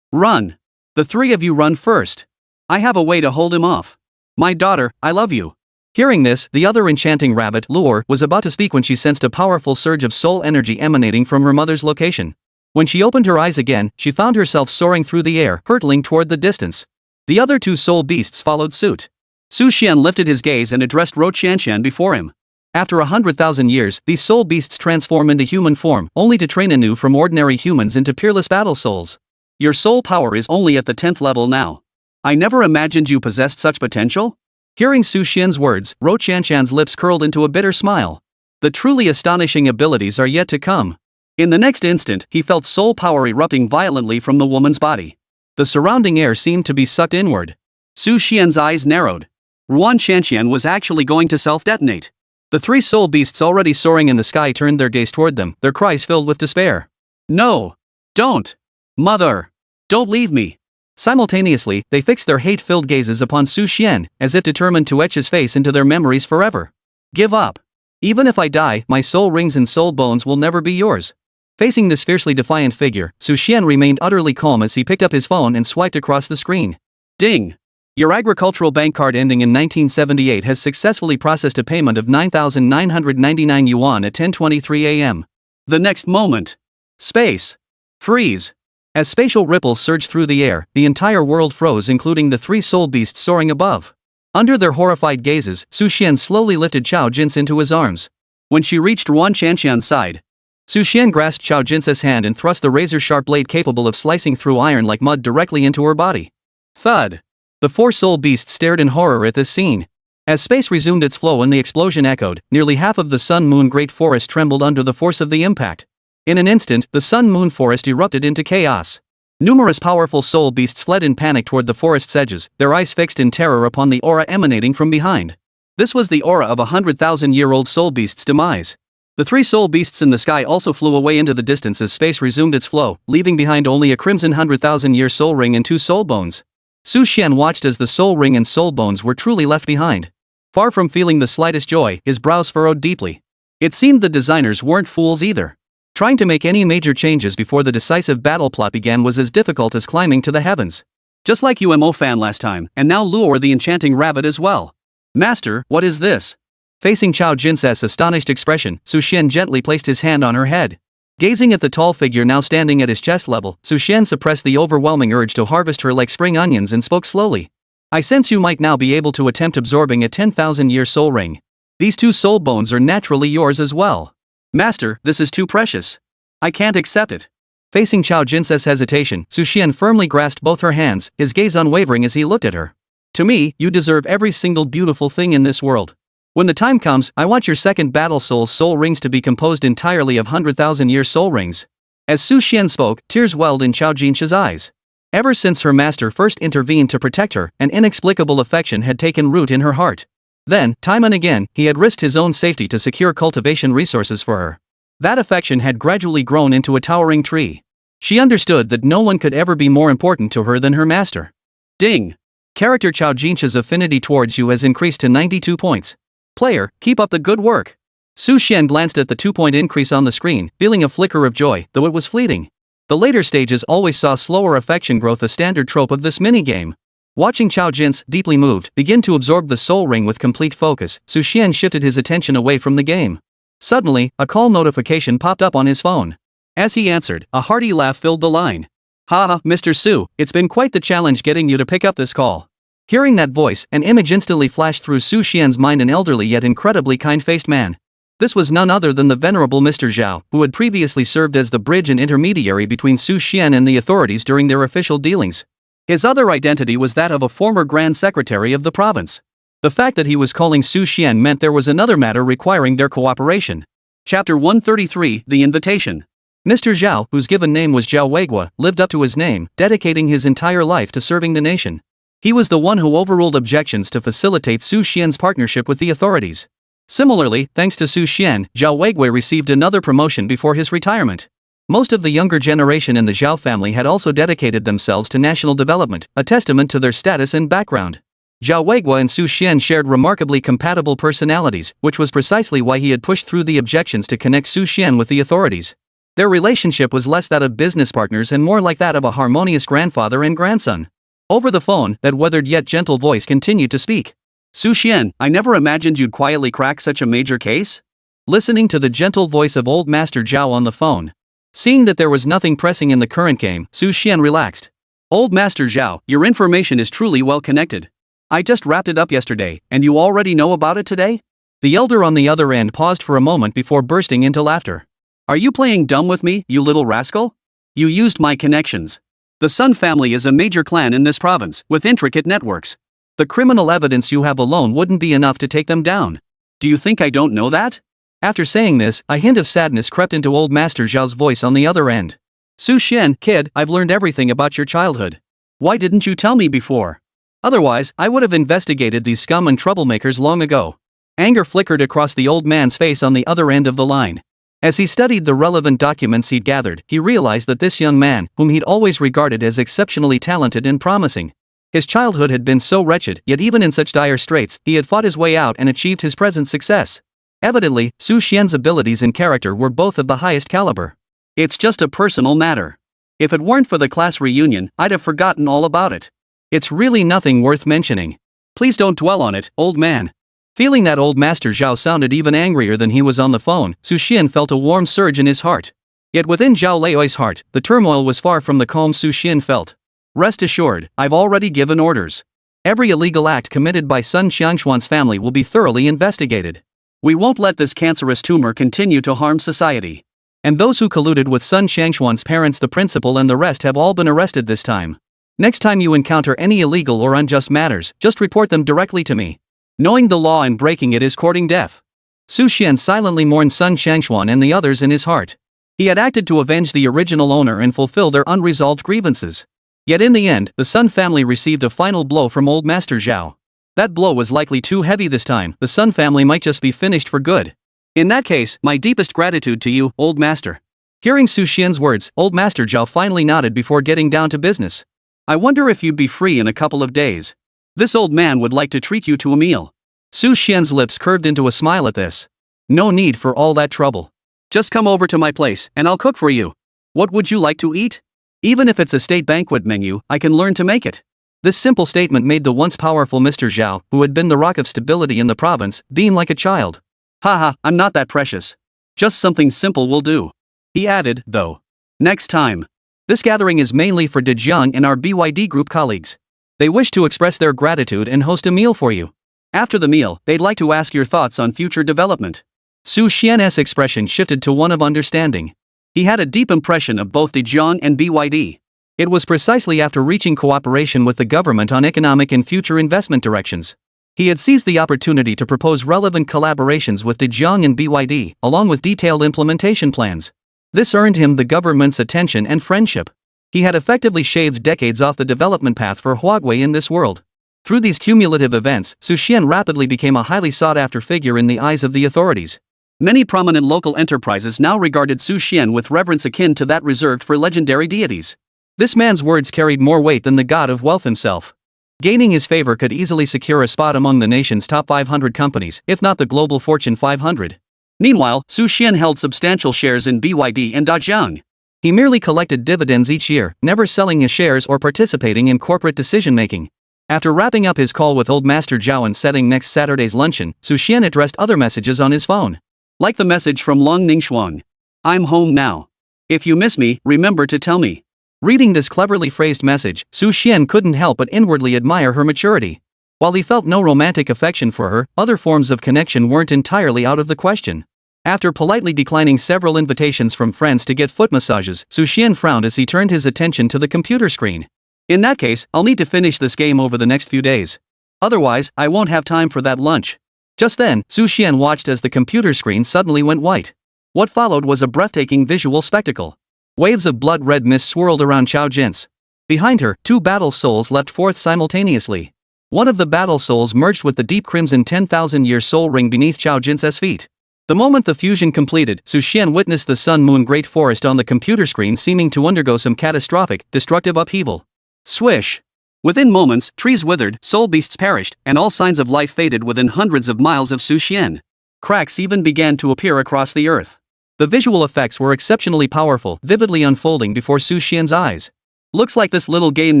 B: Run! The three of you run first. I have a way to hold him off. My daughter, I love you. Hearing this, the other enchanting rabbit, Lure, was about to speak when she sensed a powerful surge of soul energy emanating from her mother's location. When she opened her eyes again, she found herself soaring through the air, hurtling toward the distance. The other two soul beasts followed suit. Su Xian lifted his gaze and addressed Ro Qianshan before him. After 100,000 years, these soul beasts transform into human form, only to train anew from ordinary humans into peerless battle souls. Your soul power is only at the 10th level now. I never imagined you possessed such potential? Hearing Su Xian's words, Ro Qianshan's lips curled into a bitter smile. The truly astonishing abilities are yet to come. In the next instant, he felt soul power erupting violently from the woman's body. The surrounding air seemed to be sucked inward. Su Xian's eyes narrowed. Ruan Qianshan was actually going to self-detonate. The three soul beasts already soaring in the sky turned their gaze toward them, their cries filled with despair. No! Don't! Mother! Don't leave me! Simultaneously, they fixed their hate-filled gazes upon Su Xian, as if determined to etch his face into their memories forever. Give up. Even if I die, my soul rings and soul bones will never be yours. Facing this fiercely defiant figure, Su Xian remained utterly calm as he picked up his phone and swiped across the screen. Ding! Your agricultural bank card ending in 1978 has successfully processed a payment of 9,999 yuan at 10:23 a.m. The next moment. Space. Freeze. As spatial ripples surged through the air, the entire world froze, including the three soul beasts soaring above. Under their horrified gazes, Su Xian slowly lifted Chao Jin's into his arms. When she reached Ruan Qianshan's side, Su Xian grasped Chao Jin's hand and thrust the razor-sharp blade capable of slicing through iron like mud directly into her body. Thud! The four soul beasts stared in horror at this scene. As space resumed its flow and the explosion echoed, nearly half of the Sun-Moon Great Forest trembled under the force of the impact. In an instant, the Sun-Moon Forest erupted into chaos. Numerous powerful soul beasts fled in panic toward the forest's edges, their eyes fixed in terror upon the aura emanating from behind. This was the aura of a 100,000-year-old soul beast's demise. The three soul beasts in the sky also flew away into the distance as space resumed its flow, leaving behind only a crimson 100,000-year soul ring and two soul bones. Su Xian watched as the soul ring and soul bones were truly left behind. Far from feeling the slightest joy, his brows furrowed deeply. It seemed the designers weren't fools either. Trying to make any major changes before the decisive battle plot began was as difficult as climbing to the heavens. Just like UMO fan last time, and now Lure the enchanting rabbit as well. Master, what is this? Facing Chao Jin's astonished expression, Su Xian gently placed his hand on her head. Gazing at the tall figure now standing at his chest level, Su Xian suppressed the overwhelming urge to harvest her like spring onions and spoke slowly. I sense you might now be able to attempt absorbing a 10,000-year soul ring. These two soul bones are naturally yours as well. Master, this is too precious. I can't accept it. Facing Chao Jin's hesitation, Su Xian firmly grasped both her hands, his gaze unwavering as he looked at her. To me, you deserve every single beautiful thing in this world. When the time comes, I want your second battle soul's soul rings to be composed entirely of 100,000-year soul rings. As Su Xian spoke, tears welled in Chao Jin's eyes. Ever since her master first intervened to protect her, an inexplicable affection had taken root in her heart. Then, time and again, he had risked his own safety to secure cultivation resources for her. That affection had gradually grown into a towering tree. She understood that no one could ever be more important to her than her master. Ding! Character Chao Jin's affinity towards you has increased to 92 points. Player, keep up the good work. Su Xian glanced at the 2-point increase on the screen, feeling a flicker of joy, though it was fleeting. The later stages always saw slower affection growth, a standard trope of this minigame. Watching Chao Jin's, deeply moved, begin to absorb the soul ring with complete focus, Su Xian shifted his attention away from the game. Suddenly, a call notification popped up on his phone. As he answered, a hearty laugh filled the line. Ha, Mr. Su, it's been quite the challenge getting you to pick up this call. Hearing that voice, an image instantly flashed through Su Xian's mind, an elderly yet incredibly kind-faced man. This was none other than the venerable Mr. Zhao, who had previously served as the bridge and intermediary between Su Xian and the authorities during their official dealings. His other identity was that of a former Grand Secretary of the province. The fact that he was calling Su Xian meant there was another matter requiring their cooperation. Chapter 133, The Invitation. Mr. Zhao, whose given name was Zhao Weigua, lived up to his name, dedicating his entire life to serving the nation. He was the one who overruled objections to facilitate Su Xian's partnership with the authorities. Similarly, thanks to Su Xian, Zhao Weigui received another promotion before his retirement. Most of the younger generation in the Zhao family had also dedicated themselves to national development, a testament to their status and background. Zhao Weigua and Su Xian shared remarkably compatible personalities, which was precisely why he had pushed through the objections to connect Su Xian with the authorities. Their relationship was less that of business partners and more like that of a harmonious grandfather and grandson. Over the phone, that weathered yet gentle voice continued to speak. Su Xian, I never imagined you'd quietly crack such a major case. Listening to the gentle voice of old Master Zhao on the phone. Seeing that there was nothing pressing in the current game, Su Xian relaxed. Old Master Zhao, your information is truly well connected. I just wrapped it up yesterday, and you already know about it today? The elder on the other end paused for a moment before bursting into laughter. Are you playing dumb with me, you little rascal? You used my connections. The Sun family is a major clan in this province, with intricate networks. The criminal evidence you have alone wouldn't be enough to take them down. Do you think I don't know that? After saying this, a hint of sadness crept into old Master Zhao's voice on the other end. Su Xian, kid, I've learned everything about your childhood. Why didn't you tell me before? Otherwise, I would have investigated these scum and troublemakers long ago. Anger flickered across the old man's face on the other end of the line. As he studied the relevant documents he'd gathered, he realized that this young man, whom he'd always regarded as exceptionally talented and promising. His childhood had been so wretched, yet even in such dire straits, he had fought his way out and achieved his present success. Evidently, Su Xian's abilities and character were both of the highest caliber. It's just a personal matter. If it weren't for the class reunion, I'd have forgotten all about it. It's really nothing worth mentioning. Please don't dwell on it, old man. Feeling that old Master Zhao sounded even angrier than he was on the phone, Su Xian felt a warm surge in his heart. Yet within Zhao Leoi's heart, the turmoil was far from the calm Su Xian felt. Rest assured, I've already given orders. Every illegal act committed by Sun Xiangshuan's family will be thoroughly investigated. We won't let this cancerous tumor continue to harm society. And those who colluded with Sun Xiangshuan's parents, the principal and the rest have all been arrested this time. Next time you encounter any illegal or unjust matters, just report them directly to me. Knowing the law and breaking it is courting death. Su Xian silently mourned Sun Xiangshuan and the others in his heart. He had acted to avenge the original owner and fulfill their unresolved grievances. Yet in the end, the Sun family received a final blow from old Master Zhao. That blow was likely too heavy this time. The Sun family might just be finished for good. In that case, my deepest gratitude to you, old master. Hearing Su Xian's words, old Master Zhao finally nodded before getting down to business. I wonder if you'd be free in a couple of days. This old man would like to treat you to a meal. Su Xian's lips curved into a smile at this. No need for all that trouble. Just come over to my place, and I'll cook for you. What would you like to eat? Even if it's a state banquet menu, I can learn to make it. This simple statement made the once powerful Mr. Zhao, who had been the rock of stability in the province, beam like a child. Haha, I'm not that precious. Just something simple will do. He added, though. Next time. This gathering is mainly for Dejiang and our BYD group colleagues. They wish to express their gratitude and host a meal for you. After the meal, they'd like to ask your thoughts on future development. Su Xian's expression shifted to one of understanding. He had a deep impression of both Dejiang and BYD. It was precisely after reaching cooperation with the government on economic and future investment directions. He had seized the opportunity to propose relevant collaborations with Dejiang and BYD, along with detailed implementation plans. This earned him the government's attention and friendship. He had effectively shaved decades off the development path for Huawei in this world. Through these cumulative events, Su Xian rapidly became a highly sought-after figure in the eyes of the authorities. Many prominent local enterprises now regarded Su Xian with reverence akin to that reserved for legendary deities. This man's words carried more weight than the god of wealth himself. Gaining his favor could easily secure a spot among the nation's top 500 companies, if not the global Fortune 500. Meanwhile, Su Xian held substantial shares in BYD and Dejiang. He merely collected dividends each year, never selling his shares or participating in corporate decision-making. After wrapping up his call with old Master Zhao and setting next Saturday's luncheon, Su Xian addressed other messages on his phone. Like the message from Long Ningxuan. I'm home now. If you miss me, remember to tell me. Reading this cleverly phrased message, Su Xian couldn't help but inwardly admire her maturity. While he felt no romantic affection for her, other forms of connection weren't entirely out of the question. After politely declining several invitations from friends to get foot massages, Su Xian frowned as he turned his attention to the computer screen. In that case, I'll need to finish this game over the next few days. Otherwise, I won't have time for that lunch. Just then, Su Xian watched as the computer screen suddenly went white. What followed was a breathtaking visual spectacle. Waves of blood-red mist swirled around Xiao Jin's. Behind her, 2 battle souls leapt forth simultaneously. One of the battle souls merged with the deep crimson 10,000-year soul ring beneath Xiao Jin's feet. The moment the fusion completed, Su Xian witnessed the Sun Moon Great Forest on the computer screen seeming to undergo some catastrophic, destructive upheaval. Swish! Within moments, trees withered, soul beasts perished, and all signs of life faded within hundreds of miles of Su Xian. Cracks even began to appear across the earth. The visual effects were exceptionally powerful, vividly unfolding before Su Xian's eyes. Looks like this little game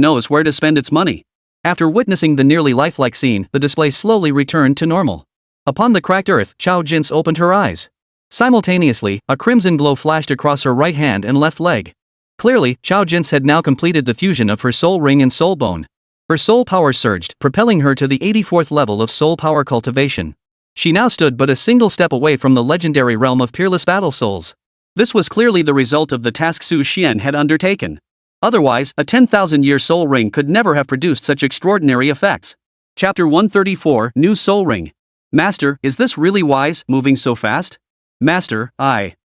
B: knows where to spend its money. After witnessing the nearly lifelike scene, the display slowly returned to normal. Upon the cracked earth, Xiao Jin's opened her eyes. Simultaneously, a crimson glow flashed across her right hand and left leg. Clearly, Xiao Jin's had now completed the fusion of her soul ring and soul bone. Her soul power surged, propelling her to the 84th level of soul power cultivation. She now stood but a single step away from the legendary realm of peerless battle souls. This was clearly the result of the task Su Xian had undertaken. Otherwise, a 10,000-year soul ring could never have produced such extraordinary effects. Chapter 134, New Soul Ring. Master, is this really wise, moving so fast? Master, I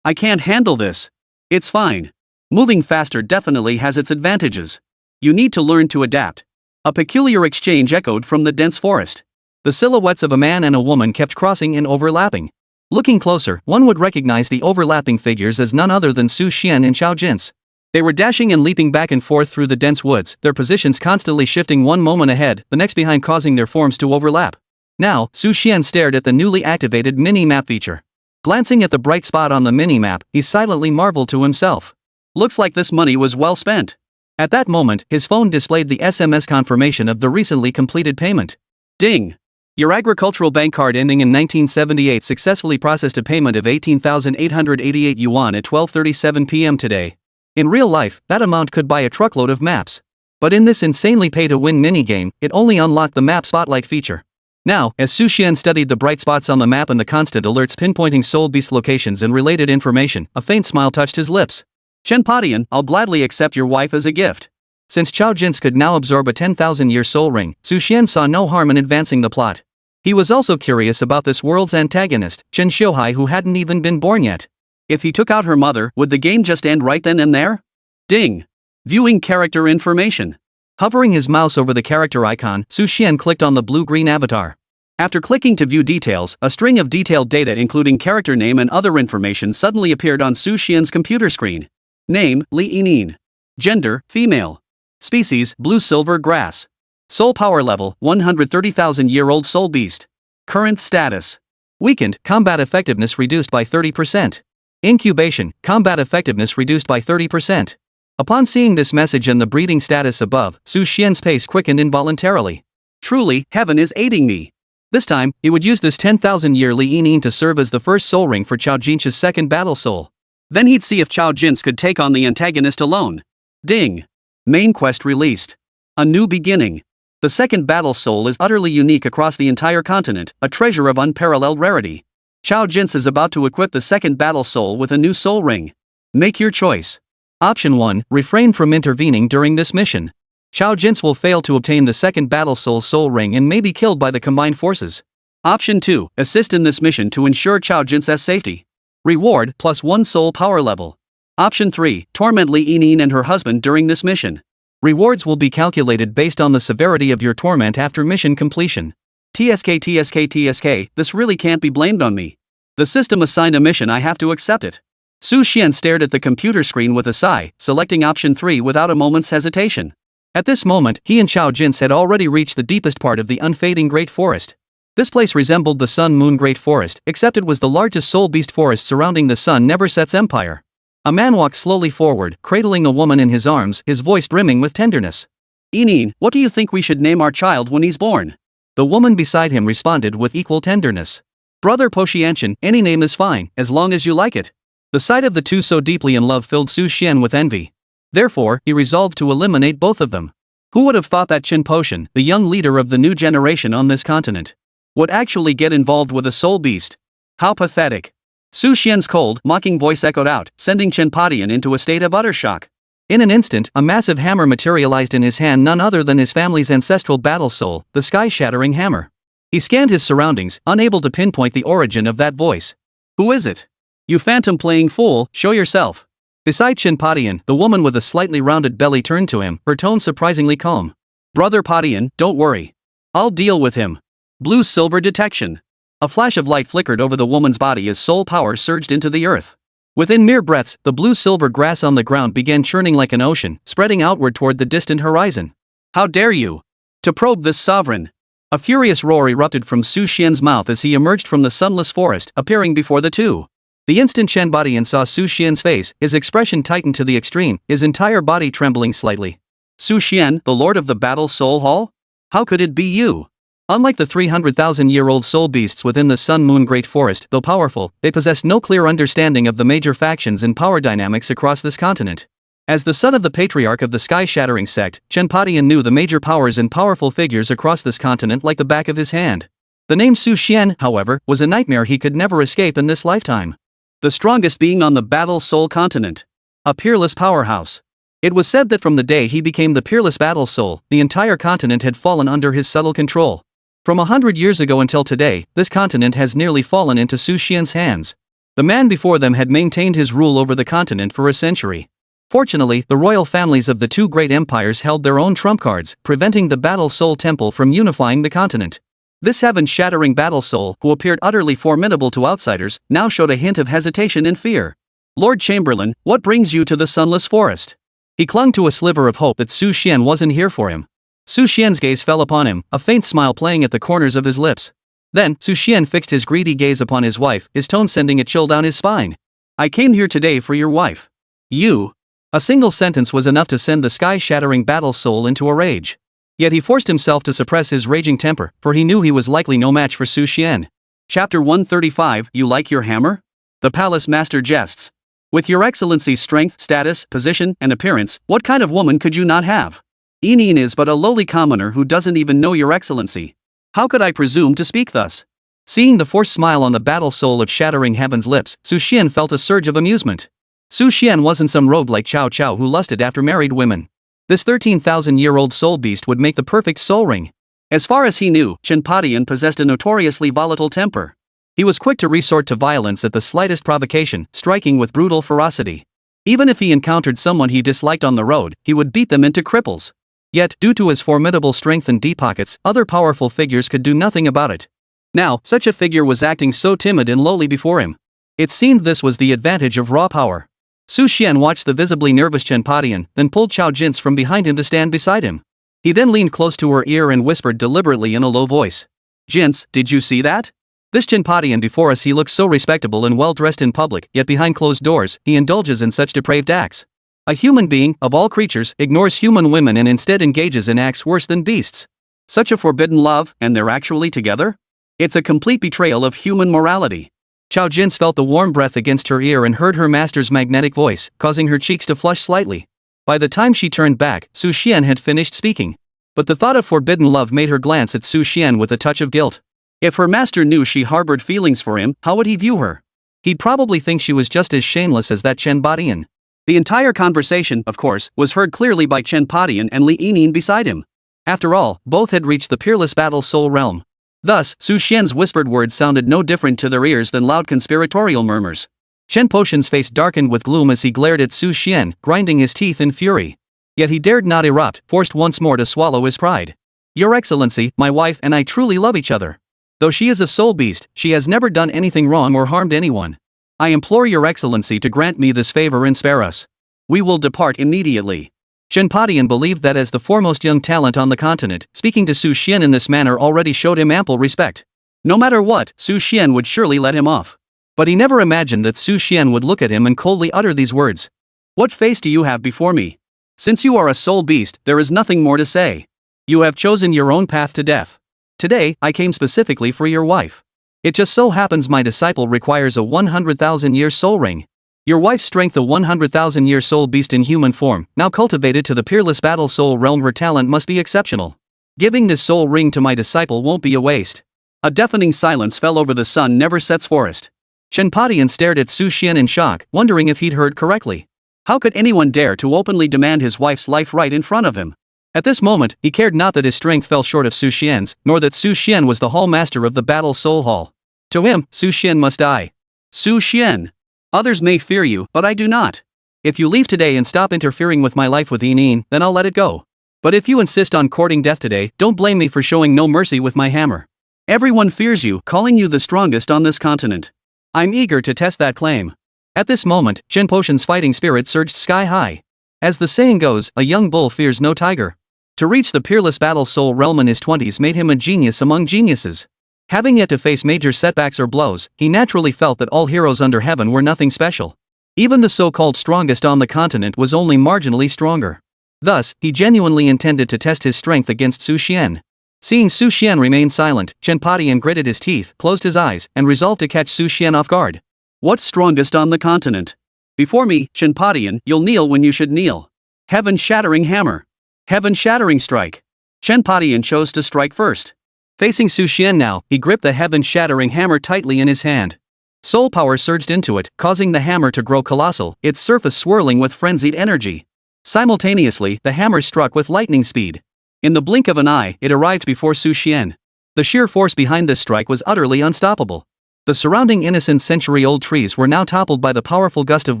B: can't handle this. It's fine. Moving faster definitely has its advantages. You need to learn to adapt. A peculiar exchange echoed from the dense forest. The silhouettes of a man and a woman kept crossing and overlapping. Looking closer, one would recognize the overlapping figures as none other than Su Xian and Xiao Jin's. They were dashing and leaping back and forth through the dense woods, their positions constantly shifting one moment ahead, the next behind, causing their forms to overlap. Now, Su Xian stared at the newly activated mini-map feature. Glancing at the bright spot on the mini-map, he silently marveled to himself. Looks like this money was well spent. At that moment, his phone displayed the SMS confirmation of the recently completed payment. Ding! Your agricultural bank card ending in 1978 successfully processed a payment of 18,888 yuan at 12:37 p.m. today. In real life, that amount could buy a truckload of maps. But in this insanely pay-to-win minigame, it only unlocked the map spotlight feature. Now, as Su Xian studied the bright spots on the map and the constant alerts pinpointing soul beast locations and related information, a faint smile touched his lips. Chenpadian, I'll gladly accept your wife as a gift. Since Xiao Jin's could now absorb a 10,000-year soul ring, Su Xian saw no harm in advancing the plot. He was also curious about this world's antagonist, Chen Xiuhai, who hadn't even been born yet. If he took out her mother, would the game just end right then and there? Ding! Viewing character information. Hovering his mouse over the character icon, Su Xian clicked on the blue-green avatar. After clicking to view details, a string of detailed data including character name and other information suddenly appeared on Su Xian's computer screen. Name, Li Yinin. Gender, female. Species, blue-silver grass. Soul power level, 130,000-year-old soul beast. Current status. Weakened, combat effectiveness reduced by 30%. Incubation, combat effectiveness reduced by 30%. Upon seeing this message and the breeding status above, Su Xian's pace quickened involuntarily. Truly, heaven is aiding me. This time, he would use this 10,000-year Li Yinin to serve as the first soul ring for Xiao Jin's second battle soul. Then he'd see if Xiao Jin's could take on the antagonist alone. Ding! Main quest released. A new beginning. The second battle soul is utterly unique across the entire continent, a treasure of unparalleled rarity. Xiao Jin's is about to equip the second battle soul with a new soul ring. Make your choice. Option 1, refrain from intervening during this mission. Xiao Jin's will fail to obtain the second battle soul ring and may be killed by the combined forces. Option 2, assist in this mission to ensure Xiao Jin's safety. Reward, +1 soul power level. Option 3, torment Li Yinin and her husband during this mission. Rewards will be calculated based on the severity of your torment after mission completion. TSK, this really can't be blamed on me. The system assigned a mission, I have to accept it. Su Xian stared at the computer screen with a sigh, selecting option 3 without a moment's hesitation. At this moment, he and Xiao Jin's had already reached the deepest part of the unfading Great Forest. This place resembled the Sun Moon Great Forest, except it was the largest soul beast forest surrounding the Sun Never Sets Empire. A man walked slowly forward, cradling a woman in his arms, his voice brimming with tenderness. Yinin, what do you think we should name our child when he's born? The woman beside him responded with equal tenderness. Brother Poshianshan, any name is fine, as long as you like it. The sight of the two so deeply in love filled Su Xian with envy. Therefore, he resolved to eliminate both of them. Who would have thought that Qin Poshan, the young leader of the new generation on this continent, would actually get involved with a soul beast? How pathetic. Su Xian's cold, mocking voice echoed out, sending Chenpadian into a state of utter shock. In an instant, a massive hammer materialized in his hand, none other than his family's ancestral battle soul, the sky-shattering hammer. He scanned his surroundings, unable to pinpoint the origin of that voice. Who is it? You phantom playing fool, show yourself. Beside Chin Padian, the woman with a slightly rounded belly turned to him, her tone surprisingly calm. Brother Padian, don't worry. I'll deal with him. Blue silver detection. A flash of light flickered over the woman's body as soul power surged into the earth. Within mere breaths, the blue-silver grass on the ground began churning like an ocean, spreading outward toward the distant horizon. How dare you! To probe this sovereign! A furious roar erupted from Su Xian's mouth as he emerged from the sunless forest, appearing before the two. The instant Chen Badian saw Su Xian's face, his expression tightened to the extreme, his entire body trembling slightly. Su Xian, the lord of the Battle Soul Hall? How could it be you? Unlike the 300,000-year-old soul beasts within the Sun Moon Great Forest, though powerful, they possessed no clear understanding of the major factions and power dynamics across this continent. As the son of the patriarch of the sky-shattering sect, Chen Padian knew the major powers and powerful figures across this continent like the back of his hand. The name Su Xian, however, was a nightmare he could never escape in this lifetime. The strongest being on the Battle Soul continent. A peerless powerhouse. It was said that from the day he became the peerless Battle Soul, the entire continent had fallen under his subtle control. From 100 years ago until today, this continent has nearly fallen into Su Xian's hands. The man before them had maintained his rule over the continent for a century. Fortunately, the royal families of the two great empires held their own trump cards, preventing the Battle Soul Temple from unifying the continent. This heaven-shattering Battle Soul, who appeared utterly formidable to outsiders, now showed a hint of hesitation and fear. Lord Chamberlain, what brings you to the sunless forest? He clung to a sliver of hope that Su Xian wasn't here for him. Su Xian's gaze fell upon him, a faint smile playing at the corners of his lips. Then, Su Xian fixed his greedy gaze upon his wife, his tone sending a chill down his spine. I came here today for your wife. You. A single sentence was enough to send the sky-shattering Battle Soul into a rage. Yet he forced himself to suppress his raging temper, for he knew he was likely no match for Su Xian. Chapter 135. You like your hammer? The Palace Master jests. With your excellency's strength, status, position, and appearance, what kind of woman could you not have? Inin is but a lowly commoner who doesn't even know your excellency. How could I presume to speak thus? Seeing the forced smile on the Battle Soul of Shattering Heaven's lips, Su Xian felt a surge of amusement. Su Xian wasn't some rogue like Cao Cao who lusted after married women. This 13,000-year-old soul beast would make the perfect soul ring. As far as he knew, Chen Padian possessed a notoriously volatile temper. He was quick to resort to violence at the slightest provocation, striking with brutal ferocity. Even if he encountered someone he disliked on the road, he would beat them into cripples. Yet, due to his formidable strength and deep pockets, other powerful figures could do nothing about it. Now, such a figure was acting so timid and lowly before him. It seemed this was the advantage of raw power. Su Xian watched the visibly nervous Chen Padian, then pulled Chao Jin's from behind him to stand beside him. He then leaned close to her ear and whispered deliberately in a low voice. Jin's, did you see that? This Chen Padian before us, he looks so respectable and well-dressed in public, yet behind closed doors, he indulges in such depraved acts. A human being, of all creatures, ignores human women and instead engages in acts worse than beasts. Such a forbidden love, and they're actually together? It's a complete betrayal of human morality. Chao Jins felt the warm breath against her ear and heard her master's magnetic voice, causing her cheeks to flush slightly. By the time she turned back, Su Xian had finished speaking. But the thought of forbidden love made her glance at Su Xian with a touch of guilt. If her master knew she harbored feelings for him, how would he view her? He'd probably think she was just as shameless as that Chen Badian. The entire conversation, of course, was heard clearly by Chen Padian and Li Yinin beside him. After all, both had reached the peerless Battle Soul realm. Thus, Su Xian's whispered words sounded no different to their ears than loud conspiratorial murmurs. Chen Potion's face darkened with gloom as he glared at Su Xian, grinding his teeth in fury. Yet he dared not erupt, forced once more to swallow his pride. Your Excellency, my wife and I truly love each other. Though she is a soul beast, she has never done anything wrong or harmed anyone. I implore your Excellency to grant me this favor and spare us. We will depart immediately. Chen Padian believed that as the foremost young talent on the continent, speaking to Su Xian in this manner already showed him ample respect. No matter what, Su Xian would surely let him off. But he never imagined that Su Xian would look at him and coldly utter these words. What face do you have before me? Since you are a soul beast, there is nothing more to say. You have chosen your own path to death. Today, I came specifically for your wife. It just so happens my disciple requires a 100,000-year soul ring. Your wife's strength, a 100,000-year soul beast in human form, now cultivated to the peerless Battle Soul realm, her talent must be exceptional. Giving this soul ring to my disciple won't be a waste. A deafening silence fell over the sun never sets forest. Chen Padian stared at Su Xian in shock, wondering if he'd heard correctly. How could anyone dare to openly demand his wife's life right in front of him? At this moment, he cared not that his strength fell short of Su Xian's, nor that Su Xian was the hall master of the Battle Soul Hall. To him, Su Xian must die. Su Xian! Others may fear you, but I do not. If you leave today and stop interfering with my life with Yin, then I'll let it go. But if you insist on courting death today, don't blame me for showing no mercy with my hammer. Everyone fears you, calling you the strongest on this continent. I'm eager to test that claim. At this moment, Chen Potion's fighting spirit surged sky high. As the saying goes, a young bull fears no tiger. To reach the peerless battle soul realm in his 20s made him a genius among geniuses. Having yet to face major setbacks or blows, he naturally felt that all heroes under heaven were nothing special. Even the so-called strongest on the continent was only marginally stronger. Thus, he genuinely intended to test his strength against Su Xian. Seeing Su Xian remain silent, Chen Padian gritted his teeth, closed his eyes, and resolved to catch Su Xian off guard. What's strongest on the continent? Before me, Chen Padian, you'll kneel when you should kneel. Heaven-shattering hammer. Heaven-shattering strike. Chen Padian chose to strike first. Facing Su Xian now, he gripped the heaven-shattering hammer tightly in his hand. Soul power surged into it, causing the hammer to grow colossal, its surface swirling with frenzied energy. Simultaneously, the hammer struck with lightning speed. In the blink of an eye, it arrived before Su Xian. The sheer force behind this strike was utterly unstoppable. The surrounding innocent century-old trees were now toppled by the powerful gust of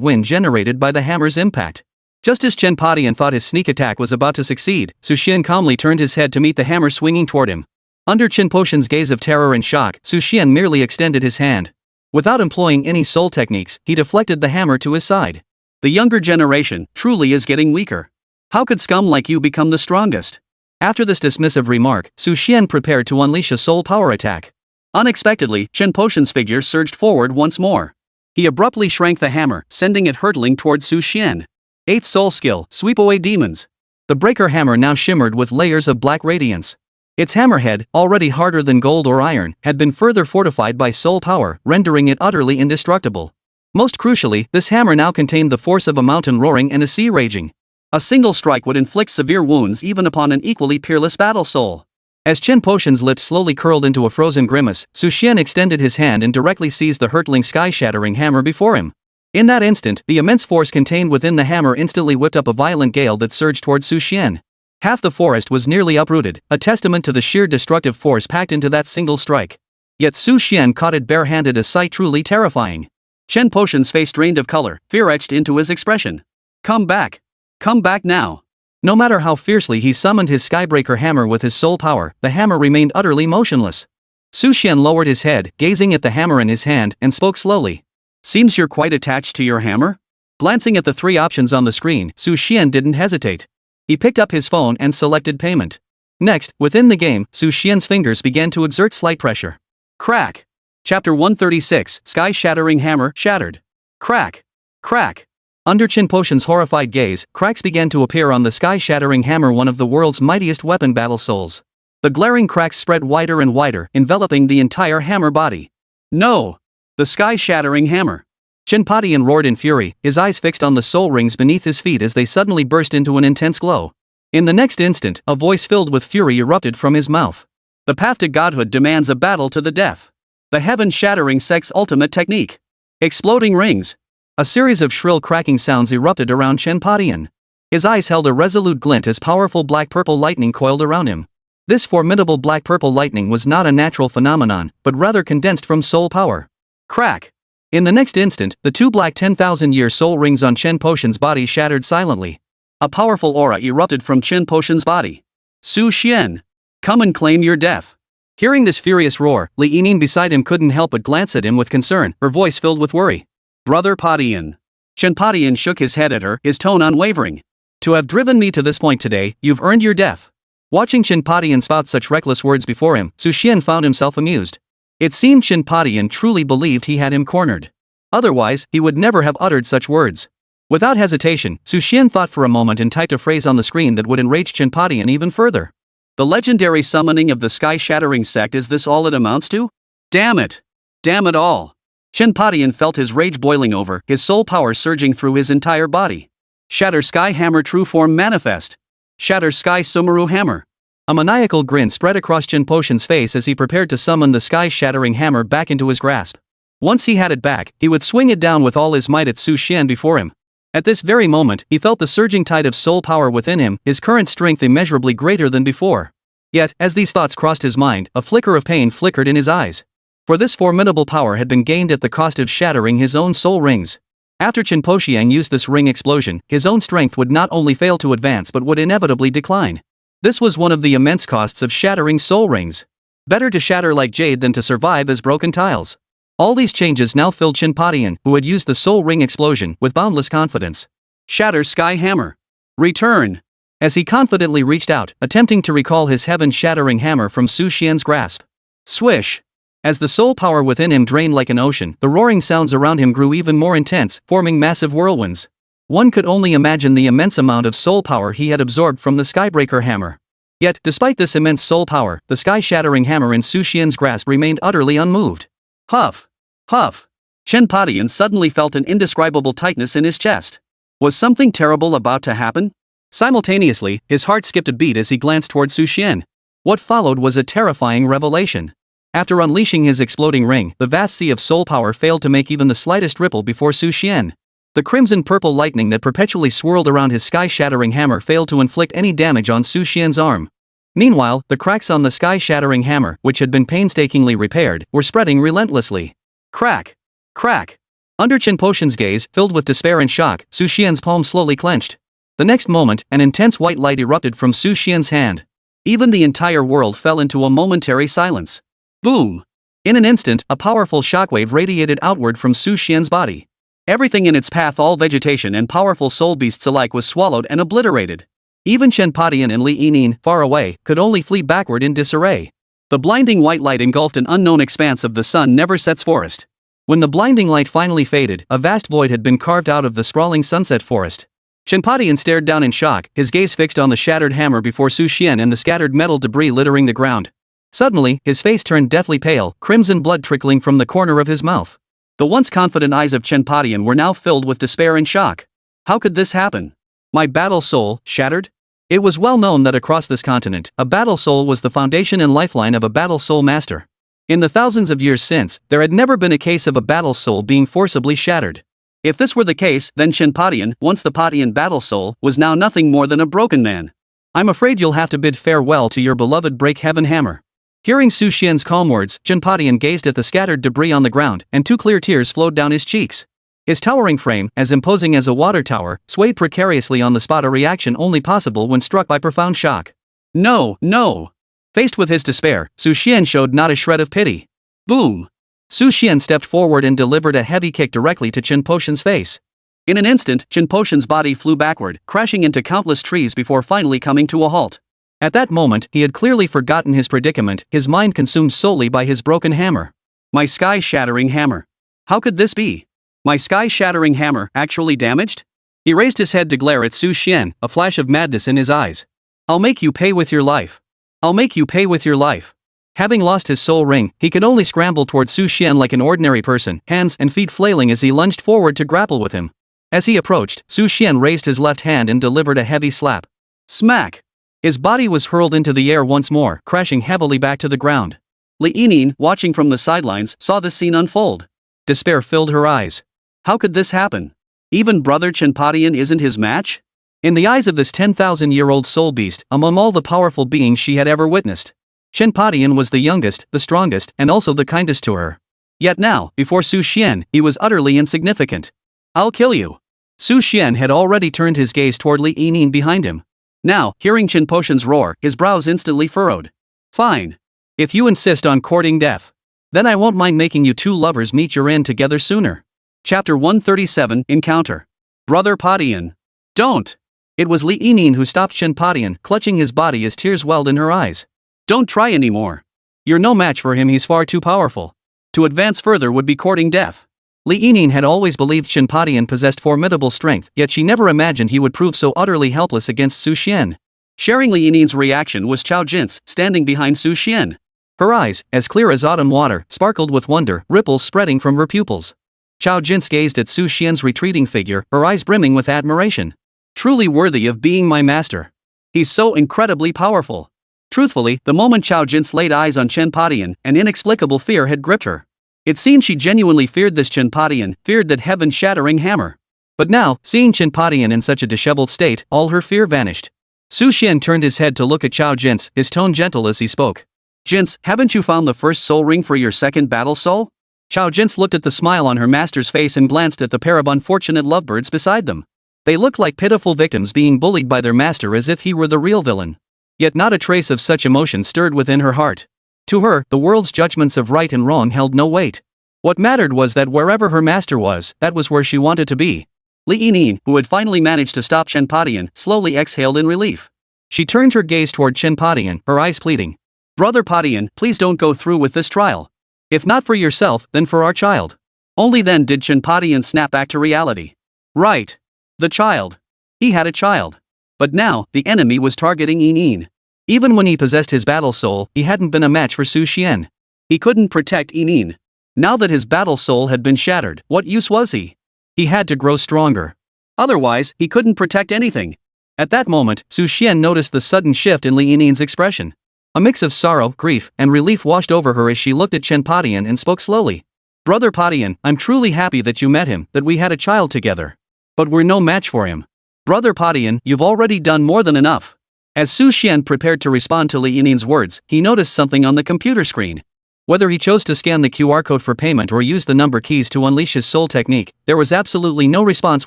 B: wind generated by the hammer's impact. Just as Chen Padian thought his sneak attack was about to succeed, Su Xian calmly turned his head to meet the hammer swinging toward him. Under Chen Potion's gaze of terror and shock, Su Xian merely extended his hand. Without employing any soul techniques, he deflected the hammer to his side. The younger generation truly is getting weaker. How could scum like you become the strongest? After this dismissive remark, Su Xian prepared to unleash a soul power attack. Unexpectedly, Chen Potion's figure surged forward once more. He abruptly shrank the hammer, sending it hurtling towards Su Xian. 8th soul skill, sweep away demons. The breaker hammer now shimmered with layers of black radiance. Its hammerhead, already harder than gold or iron, had been further fortified by soul power, rendering it utterly indestructible. Most crucially, this hammer now contained the force of a mountain roaring and a sea raging. A single strike would inflict severe wounds even upon an equally peerless battle soul. As Chen Potion's lips slowly curled into a frozen grimace, Su Xian extended his hand and directly seized the hurtling sky-shattering hammer before him. In that instant, the immense force contained within the hammer instantly whipped up a violent gale that surged towards Su Xian. Half the forest was nearly uprooted, a testament to the sheer destructive force packed into that single strike. Yet Su Xian caught it barehanded, a sight truly terrifying. Chen Potion's face drained of color, fear etched into his expression. Come back. Come back now. No matter how fiercely he summoned his skybreaker hammer with his soul power, the hammer remained utterly motionless. Su Xian lowered his head, gazing at the hammer in his hand, and spoke slowly. Seems you're quite attached to your hammer? Glancing at the 3 options on the screen, Su Xian didn't hesitate. He picked up his phone and selected payment. Next, within the game, Su Xian's fingers began to exert slight pressure. Crack! Chapter 136, Sky-Shattering Hammer, Shattered. Crack! Crack! Under Chen Potion's horrified gaze, cracks began to appear on the sky-shattering hammer, one of the world's mightiest weapon battle souls. The glaring cracks spread wider and wider, enveloping the entire hammer body. No! The sky-shattering hammer! Chen Padian roared in fury, his eyes fixed on the soul rings beneath his feet as they suddenly burst into an intense glow. In the next instant, a voice filled with fury erupted from his mouth. The path to godhood demands a battle to the death. The heaven-shattering sex ultimate technique. Exploding rings. A series of shrill cracking sounds erupted around Chen Padian. His eyes held a resolute glint as powerful black-purple lightning coiled around him. This formidable black-purple lightning was not a natural phenomenon, but rather condensed from soul power. Crack! In the next instant, the 2 black 10,000-year soul rings on Chen Potion's body shattered silently. A powerful aura erupted from Chen Potion's body. Su Xian! Come and claim your death! Hearing this furious roar, Li Yinin beside him couldn't help but glance at him with concern, her voice filled with worry. Brother Padian. Chen Padian shook his head at her, his tone unwavering. To have driven me to this point today, you've earned your death. Watching Chen Padian spout such reckless words before him, Su Xian found himself amused. It seemed Chen Padian truly believed he had him cornered. Otherwise, he would never have uttered such words. Without hesitation, Su Xian thought for a moment and typed a phrase on the screen that would enrage Chen Padian even further. The legendary summoning of the sky-shattering sect, is this all it amounts to? Damn it! Damn it all! Chen Padian felt his rage boiling over, his soul power surging through his entire body. Shatter Sky Hammer True Form Manifest. Shatter Sky Sumeru Hammer. A maniacal grin spread across Chen Potion's face as he prepared to summon the sky-shattering hammer back into his grasp. Once he had it back, he would swing it down with all his might at Su Xian before him. At this very moment, he felt the surging tide of soul power within him, his current strength immeasurably greater than before. Yet, as these thoughts crossed his mind, a flicker of pain flickered in his eyes. For this formidable power had been gained at the cost of shattering his own soul rings. After Qin Poxiang used this ring explosion, his own strength would not only fail to advance but would inevitably decline. This was one of the immense costs of shattering soul rings. Better to shatter like jade than to survive as broken tiles. All these changes now filled Qin Poxiang, who had used the soul ring explosion, with boundless confidence. Shatter Sky Hammer. Return. As he confidently reached out, attempting to recall his heaven-shattering hammer from Su Xian's grasp. Swish. As the soul power within him drained like an ocean, the roaring sounds around him grew even more intense, forming massive whirlwinds. One could only imagine the immense amount of soul power he had absorbed from the Skybreaker hammer. Yet, despite this immense soul power, the sky-shattering hammer in Su Xian's grasp remained utterly unmoved. Huff. Huff. Qin Poxiang suddenly felt an indescribable tightness in his chest. Was something terrible about to happen? Simultaneously, his heart skipped a beat as he glanced toward Su Xian. What followed was a terrifying revelation. After unleashing his exploding ring, the vast sea of soul power failed to make even the slightest ripple before Su Xian. The crimson-purple lightning that perpetually swirled around his sky-shattering hammer failed to inflict any damage on Su Xian's arm. Meanwhile, the cracks on the sky-shattering hammer, which had been painstakingly repaired, were spreading relentlessly. Crack! Crack! Under Qin Poxiang's gaze, filled with despair and shock, Su Xian's palm slowly clenched. The next moment, an intense white light erupted from Su Xian's hand. Even the entire world fell into a momentary silence. Boom! In an instant, a powerful shockwave radiated outward from Su Xian's body. Everything in its path, all vegetation and powerful soul beasts alike, was swallowed and obliterated. Even Qin Poxiang and Li Yining, far away, could only flee backward in disarray. The blinding white light engulfed an unknown expanse of the sun never sets forest. When the blinding light finally faded, a vast void had been carved out of the sprawling sunset forest. Qin Poxiang stared down in shock, his gaze fixed on the shattered hammer before Su Xian and the scattered metal debris littering the ground. Suddenly, his face turned deathly pale, crimson blood trickling from the corner of his mouth. The once confident eyes of Qin Poxiang were now filled with despair and shock. How could this happen? My battle soul, shattered? It was well known that across this continent, a battle soul was the foundation and lifeline of a battle soul master. In the thousands of years since, there had never been a case of a battle soul being forcibly shattered. If this were the case, then Qin Poxiang, once the Poxiang battle soul, was now nothing more than a broken man. I'm afraid you'll have to bid farewell to your beloved break heaven hammer. Hearing Su Xian's calm words, Qin Poxiang gazed at the scattered debris on the ground, and two clear tears flowed down his cheeks. His towering frame, as imposing as a water tower, swayed precariously on the spot, a reaction only possible when struck by profound shock. No, no! Faced with his despair, Su Xian showed not a shred of pity. Boom! Su Xian stepped forward and delivered a heavy kick directly to Qin Poxiang's face. In an instant, Qin Poxiang's body flew backward, crashing into countless trees before finally coming to a halt. At that moment, he had clearly forgotten his predicament, his mind consumed solely by his broken hammer. My sky-shattering hammer. How could this be? My sky-shattering hammer, actually damaged? He raised his head to glare at Su Xian, a flash of madness in his eyes. I'll make you pay with your life. I'll make you pay with your life. Having lost his soul ring, he could only scramble towards Su Xian like an ordinary person, hands and feet flailing as he lunged forward to grapple with him. As he approached, Su Xian raised his left hand and delivered a heavy slap. Smack! His body was hurled into the air once more, crashing heavily back to the ground. Li Yining, watching from the sidelines, saw this scene unfold. Despair filled her eyes. How could this happen? Even brother Qin Poxiang isn't his match? In the eyes of this 10,000-year-old soul beast, among all the powerful beings she had ever witnessed, Qin Poxiang was the youngest, the strongest, and also the kindest to her. Yet now, before Su Xian, he was utterly insignificant. I'll kill you. Su Xian had already turned his gaze toward Li Yining behind him. Now, hearing Qin Poxiang's roar, his brows instantly furrowed. Fine. If you insist on courting death, then I won't mind making you two lovers meet your end together sooner. Chapter 137, Encounter. Brother Poxiang. Don't. It was Li Yining who stopped Qin Poxiang, clutching his body as tears welled in her eyes. Don't try anymore. You're no match for him, he's far too powerful. To advance further would be courting death. Li Yining had always believed Qin Poxiang possessed formidable strength, yet she never imagined he would prove so utterly helpless against Su Xian. Sharing Li Yining's reaction was Chao Jin's, standing behind Su Xian. Her eyes, as clear as autumn water, sparkled with wonder, ripples spreading from her pupils. Chao Jin gazed at Su Xian's retreating figure, her eyes brimming with admiration. Truly worthy of being my master. He's so incredibly powerful. Truthfully, the moment Chao Jin laid eyes on Qin Poxiang, an inexplicable fear had gripped her. It seemed she genuinely feared this Qin Poxiang, feared that heaven-shattering hammer. But now, seeing Qin Poxiang in such a disheveled state, all her fear vanished. Su Xian turned his head to look at Chao Jin, his tone gentle as he spoke. Jin's, haven't you found the first soul ring for your second battle soul? Chao Jin's looked at the smile on her master's face and glanced at the pair of unfortunate lovebirds beside them. They looked like pitiful victims being bullied by their master as if he were the real villain. Yet not a trace of such emotion stirred within her heart. To her, the world's judgments of right and wrong held no weight. What mattered was that wherever her master was, that was where she wanted to be. Li Yinyin, who had finally managed to stop Chen Padian, slowly exhaled in relief. She turned her gaze toward Chen Padian, her eyes pleading. Brother Padian, please don't go through with this trial. If not for yourself, then for our child. Only then did Chen Padian snap back to reality. Right. The child. He had a child. But now, the enemy was targeting Yinyin. Even when he possessed his battle soul, he hadn't been a match for Su Xian. He couldn't protect Yinyin. Now that his battle soul had been shattered, what use was he? He had to grow stronger. Otherwise, he couldn't protect anything. At that moment, Su Xian noticed the sudden shift in Li Yinin's expression. A mix of sorrow, grief, and relief washed over her as she looked at Chen Padian and spoke slowly. Brother Padian, I'm truly happy that you met him, that we had a child together. But we're no match for him. Brother Padian, you've already done more than enough. As Su Xian prepared to respond to Li Yinin's words, he noticed something on the computer screen. Whether he chose to scan the QR code for payment or use the number keys to unleash his soul technique, there was absolutely no response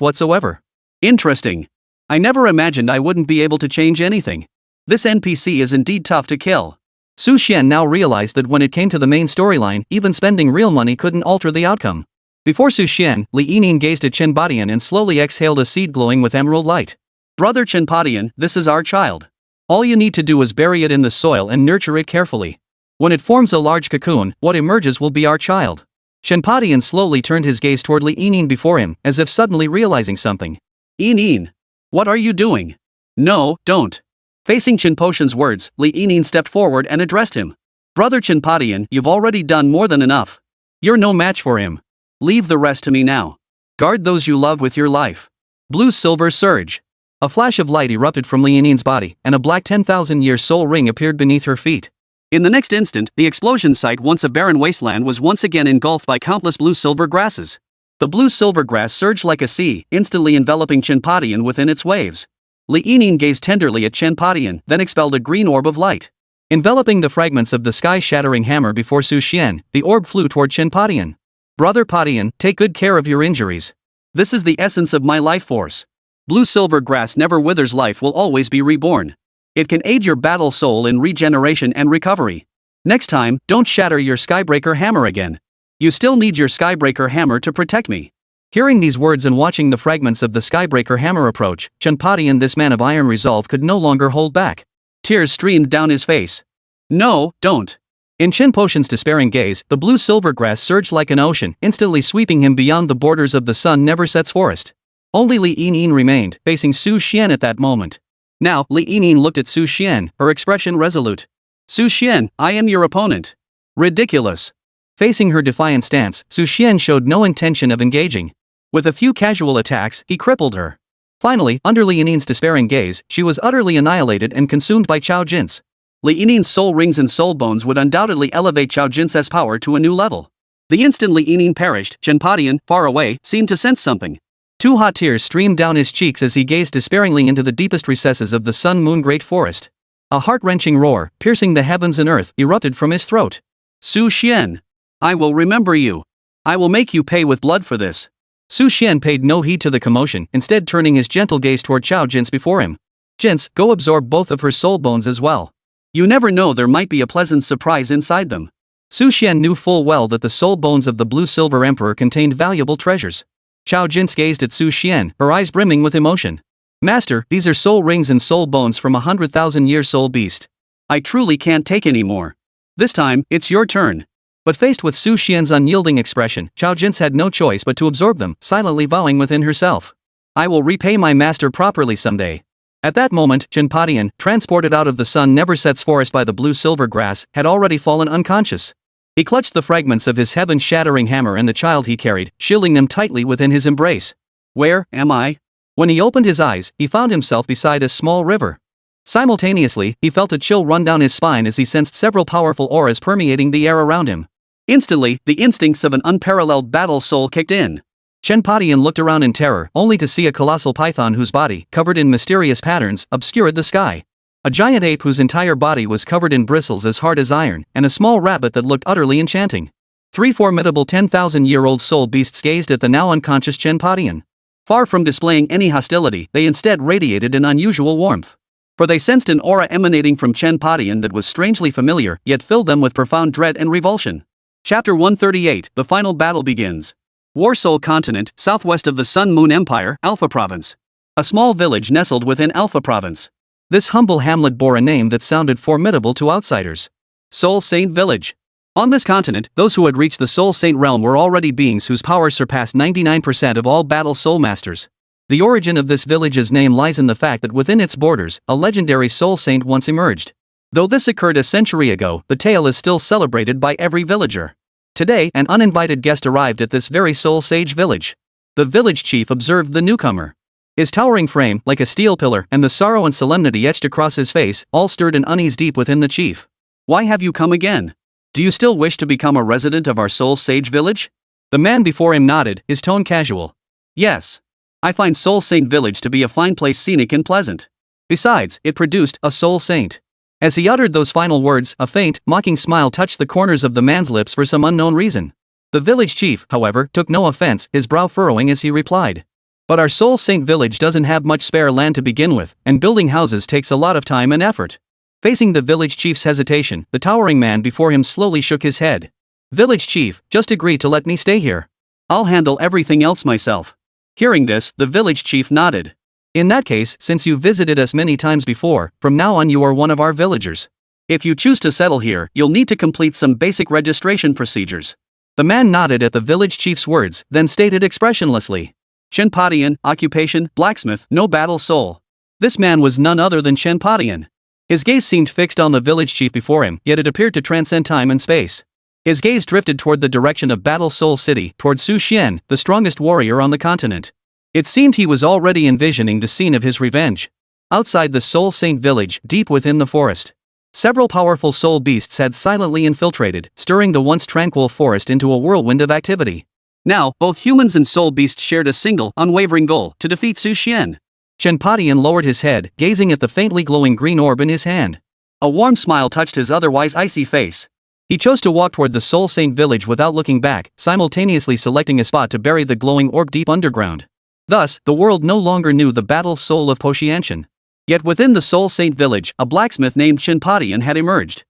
B: whatsoever. Interesting. I never imagined I wouldn't be able to change anything. This NPC is indeed tough to kill. Su Xian now realized that when it came to the main storyline, even spending real money couldn't alter the outcome. Before Su Xian, Li Yinyin gazed at Chen Padian and slowly exhaled a seed glowing with emerald light. Brother Chen Padian, this is our child. All you need to do is bury it in the soil and nurture it carefully. When it forms a large cocoon, what emerges will be our child. Chen Padian slowly turned his gaze toward Li Yinyin before him, as if suddenly realizing something. Yinyin. What are you doing? No, don't. Facing Chen Poshan's words, Li Yinyin stepped forward and addressed him. Brother Chen Padian, you've already done more than enough. You're no match for him. Leave the rest to me now. Guard those you love with your life. Blue-silver surge. A flash of light erupted from Li Yinin's body, and a black 10,000-year soul ring appeared beneath her feet. In the next instant, the explosion site, once a barren wasteland, was once again engulfed by countless blue-silver grasses. The blue-silver grass surged like a sea, instantly enveloping Chen Padian within its waves. Li Yinyin gazed tenderly at Chen Padian, then expelled a green orb of light. Enveloping the fragments of the sky-shattering hammer before Su Xian, the orb flew toward Chen Padian. Brother Padian, take good care of your injuries. This is the essence of my life force. Blue-silver grass never withers, life will always be reborn. It can aid your battle soul in regeneration and recovery. Next time, don't shatter your Skybreaker hammer again. You still need your Skybreaker hammer to protect me. Hearing these words and watching the fragments of the Skybreaker hammer approach, Chen Padian, this man of iron resolve, could no longer hold back. Tears streamed down his face. No, don't. In Chen Poshan's despairing gaze, the blue-silver grass surged like an ocean, instantly sweeping him beyond the borders of the Sun Never Sets forest. Only Li Yinyin remained, facing Su Xian at that moment. Now, Li Yinyin looked at Su Xian, her expression resolute. Su Xian, I am your opponent. Ridiculous. Facing her defiant stance, Su Xian showed no intention of engaging. With a few casual attacks, he crippled her. Finally, under Li Yinin's despairing gaze, she was utterly annihilated and consumed by Chao Jin's. Li Yinin's soul rings and soul bones would undoubtedly elevate Chao Jin's power to a new level. The instant Li Yinyin perished, Chen Padian, far away, seemed to sense something. Two hot tears streamed down his cheeks as he gazed despairingly into the deepest recesses of the Sun-Moon Great Forest. A heart-wrenching roar, piercing the heavens and earth, erupted from his throat. Su Xian. I will remember you. I will make you pay with blood for this. Su Xian paid no heed to the commotion, instead turning his gentle gaze toward Chao Jin's before him. Jin's, go absorb both of her soul bones as well. You never know, there might be a pleasant surprise inside them. Su Xian knew full well that the soul bones of the blue-silver emperor contained valuable treasures. Chao Jin gazed at Su Xian, her eyes brimming with emotion. Master, these are soul rings and soul bones from 100,000-year soul beast. I truly can't take any more. This time, it's your turn. But faced with Su Xian's unyielding expression, Chao Jin had no choice but to absorb them, silently vowing within herself. I will repay my master properly someday. At that moment, Chen Padian, transported out of the Sun Never Sets forest by the blue-silver grass, had already fallen unconscious. He clutched the fragments of his heaven-shattering hammer and the child he carried, shielding them tightly within his embrace. Where am I? When he opened his eyes, he found himself beside a small river. Simultaneously, he felt a chill run down his spine as he sensed several powerful auras permeating the air around him. Instantly, the instincts of an unparalleled battle soul kicked in. Chen Padian looked around in terror, only to see a colossal python whose body, covered in mysterious patterns, obscured the sky. a giant ape whose entire body was covered in bristles as hard as iron, and a small rabbit that looked utterly enchanting. 3 formidable 10,000-year-old soul beasts gazed at the now unconscious Chenpadian. Far from displaying any hostility, they instead radiated an unusual warmth. For they sensed an aura emanating from Chenpadian that was strangely familiar, yet filled them with profound dread and revulsion. Chapter 138, The Final Battle Begins. Warsoul Continent, southwest of the Sun Moon Empire, Alpha Province. A small village nestled within Alpha Province. This humble hamlet bore a name that sounded formidable to outsiders. Soul Saint Village. On this continent, those who had reached the Soul Saint realm were already beings whose power surpassed 99% of all battle soul masters. The origin of this village's name lies in the fact that within its borders, a legendary soul saint once emerged. Though this occurred a century ago, the tale is still celebrated by every villager. Today, an uninvited guest arrived at this very soul sage village. The village chief observed the newcomer. His towering frame, like a steel pillar, and the sorrow and solemnity etched across his face, all stirred an unease deep within the chief. "Why have you come again? Do you still wish to become a resident of our soul sage village?" The man before him nodded, his tone casual. "Yes. I find Soul Saint Village to be a fine place, scenic and pleasant. Besides, it produced a soul saint." As he uttered those final words, a faint, mocking smile touched the corners of the man's lips for some unknown reason. The village chief, however, took no offense, his brow furrowing as he replied. "But our Soul Saint Village doesn't have much spare land to begin with, and building houses takes a lot of time and effort." Facing the village chief's hesitation, the towering man before him slowly shook his head. "Village chief, just agree to let me stay here. I'll handle everything else myself." Hearing this, the village chief nodded. "In that case, since you've visited us many times before, from now on you are one of our villagers. If you choose to settle here, you'll need to complete some basic registration procedures." The man nodded at the village chief's words, then stated expressionlessly. Chenpadian, occupation, blacksmith, no battle soul. This man was none other than Chenpadian. His gaze seemed fixed on the village chief before him, yet it appeared to transcend time and space. His gaze drifted toward the direction of Battle Soul City, toward Su Xian, the strongest warrior on the continent. It seemed he was already envisioning the scene of his revenge. Outside the Soul Saint Village, deep within the forest, several powerful soul beasts had silently infiltrated, stirring the once tranquil forest into a whirlwind of activity. Now, both humans and soul beasts shared a single, unwavering goal: to defeat Su Xian. Chenpadian lowered his head, gazing at the faintly glowing green orb in his hand. A warm smile touched his otherwise icy face. He chose to walk toward the Soul Saint Village without looking back, simultaneously selecting a spot to bury the glowing orb deep underground. Thus, the world no longer knew the battle soul of Poshianshan. Yet within the Soul Saint Village, a blacksmith named Chenpadian had emerged.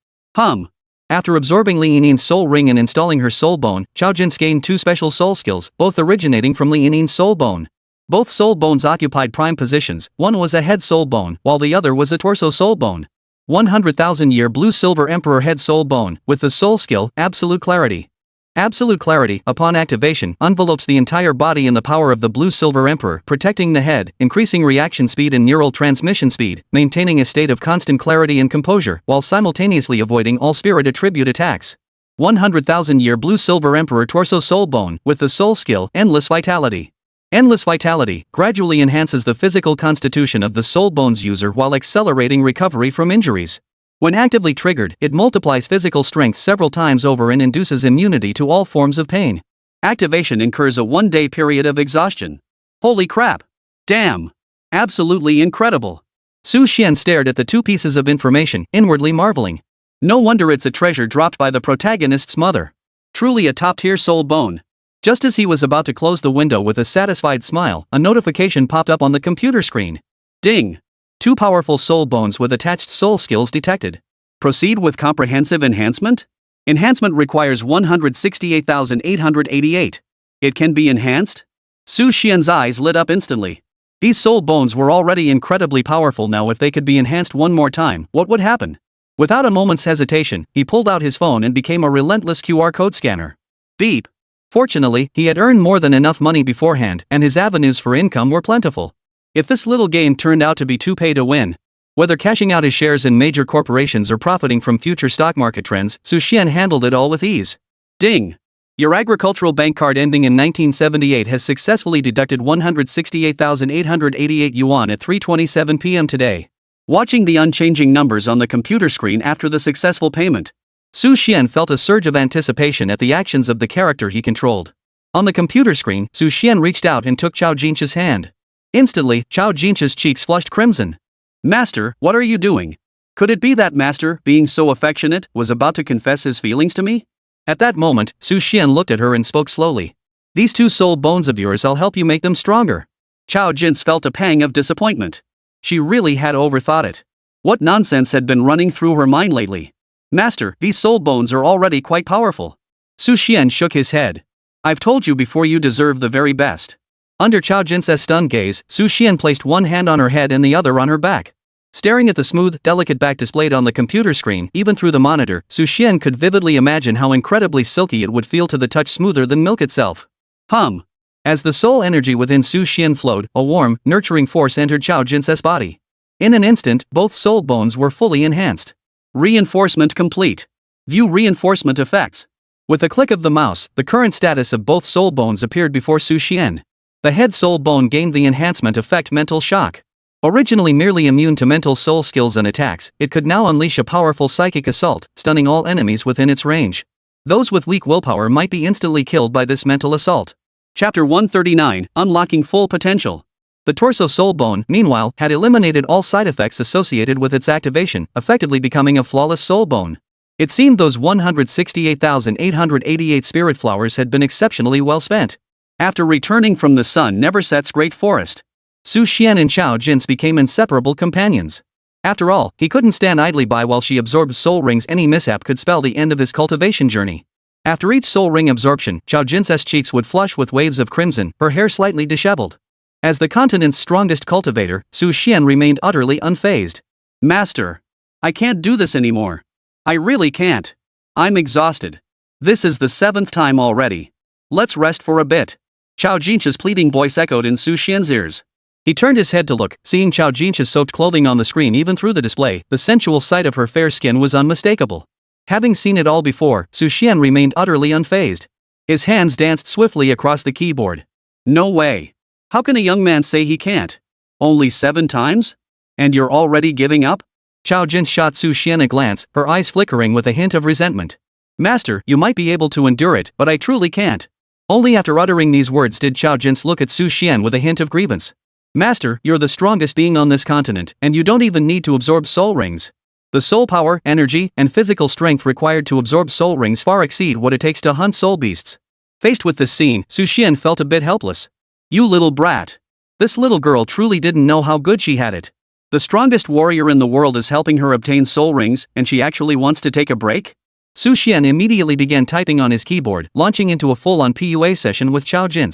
B: After absorbing Li Yinin's soul ring and installing her soul bone, Chao Jin gained 2 special soul skills, both originating from Li Yinin's soul bone. Both soul bones occupied prime positions, one was a head soul bone, while the other was a torso soul bone. 100,000-year blue-silver emperor head soul bone, with the soul skill, Absolute Clarity. Absolute Clarity, upon activation, envelopes the entire body in the power of the blue-silver emperor, protecting the head, increasing reaction speed and neural transmission speed, maintaining a state of constant clarity and composure, while simultaneously avoiding all spirit attribute attacks. 100,000-year blue-silver emperor torso soul bone, with the soul skill, Endless Vitality. Endless Vitality gradually enhances the physical constitution of the soul bone's user while accelerating recovery from injuries. When actively triggered, it multiplies physical strength several times over and induces immunity to all forms of pain. Activation incurs a 1-day period of exhaustion. Holy crap! Damn! Absolutely incredible! Su Xian stared at the 2 pieces of information, inwardly marveling. No wonder it's a treasure dropped by the protagonist's mother. Truly a top-tier soul bone. Just as he was about to close the window with a satisfied smile, a notification popped up on the computer screen. Ding! 2 powerful soul bones with attached soul skills detected. Proceed with comprehensive enhancement? Enhancement requires 168,888. It can be enhanced? Su Xian's eyes lit up instantly. These soul bones were already incredibly powerful. Now if they could be enhanced one more time, what would happen? Without a moment's hesitation, he pulled out his phone and became a relentless QR code scanner. Beep. Fortunately, he had earned more than enough money beforehand, and his avenues for income were plentiful. If this little game turned out to be too pay to win, whether cashing out his shares in major corporations or profiting from future stock market trends, Su Xian handled it all with ease. Ding! Your agricultural bank card ending in 1978 has successfully deducted 168,888 yuan at 3:27 p.m. today. Watching the unchanging numbers on the computer screen after the successful payment, Su Xian felt a surge of anticipation at the actions of the character he controlled. On the computer screen, Su Xian reached out and took Chao Jin's hand. Instantly, Chao Jin's cheeks flushed crimson. "Master, what are you doing?" Could it be that master, being so affectionate, was about to confess his feelings to me? At that moment, Su Xian looked at her and spoke slowly. These two soul bones of yours, I'll help you make them stronger. Chao Jin's felt a pang of disappointment. She really had overthought it. What nonsense had been running through her mind lately? Master, these soul bones are already quite powerful. Su Xian shook his head. I've told you before, you deserve the very best. Under Chao Jin's stunned gaze, Su Xian placed one hand on her head and the other on her back. Staring at the smooth, delicate back displayed on the computer screen, even through the monitor, Su Xian could vividly imagine how incredibly silky it would feel to the touch, smoother than milk itself. As the soul energy within Su Xian flowed, a warm, nurturing force entered Chao Jin's body. In an instant, both soul bones were fully enhanced. Reinforcement complete. View reinforcement effects. With a click of the mouse, the current status of both soul bones appeared before Su Xian. The head soul bone gained the enhancement effect mental shock. Originally merely immune to mental soul skills and attacks, it could now unleash a powerful psychic assault, stunning all enemies within its range. Those with weak willpower might be instantly killed by this mental assault. Chapter 139, Unlocking Full Potential. The torso soul bone, meanwhile, had eliminated all side effects associated with its activation, effectively becoming a flawless soul bone. It seemed those 168,888 spirit flowers had been exceptionally well spent. After returning from the Sun Never Sets Great Forest, Su Xian and Chao Jin's became inseparable companions. After all, he couldn't stand idly by while she absorbed soul rings. Any mishap could spell the end of his cultivation journey. After each soul ring absorption, Chao Jin's cheeks would flush with waves of crimson, her hair slightly disheveled. As the continent's strongest cultivator, Su Xian remained utterly unfazed. Master, I can't do this anymore. I really can't. I'm exhausted. This is the 7th time already. Let's rest for a bit. Chao Jin's pleading voice echoed in Su Xian's ears. He turned his head to look, seeing Chao Jin's soaked clothing on the screen. Even through the display, the sensual sight of her fair skin was unmistakable. Having seen it all before, Su Xian remained utterly unfazed. His hands danced swiftly across the keyboard. No way. How can a young man say he can't? Only 7 times? And you're already giving up? Chao Jin shot Su Xian a glance, her eyes flickering with a hint of resentment. Master, you might be able to endure it, but I truly can't. Only after uttering these words did Chao Jin look at Su Xian with a hint of grievance. Master, you're the strongest being on this continent, and you don't even need to absorb soul rings. The soul power, energy, and physical strength required to absorb soul rings far exceed what it takes to hunt soul beasts. Faced with this scene, Su Xian felt a bit helpless. You little brat. This little girl truly didn't know how good she had it. The strongest warrior in the world is helping her obtain soul rings, and she actually wants to take a break? Su Xian immediately began typing on his keyboard, launching into a full-on PUA session with Chao Jin.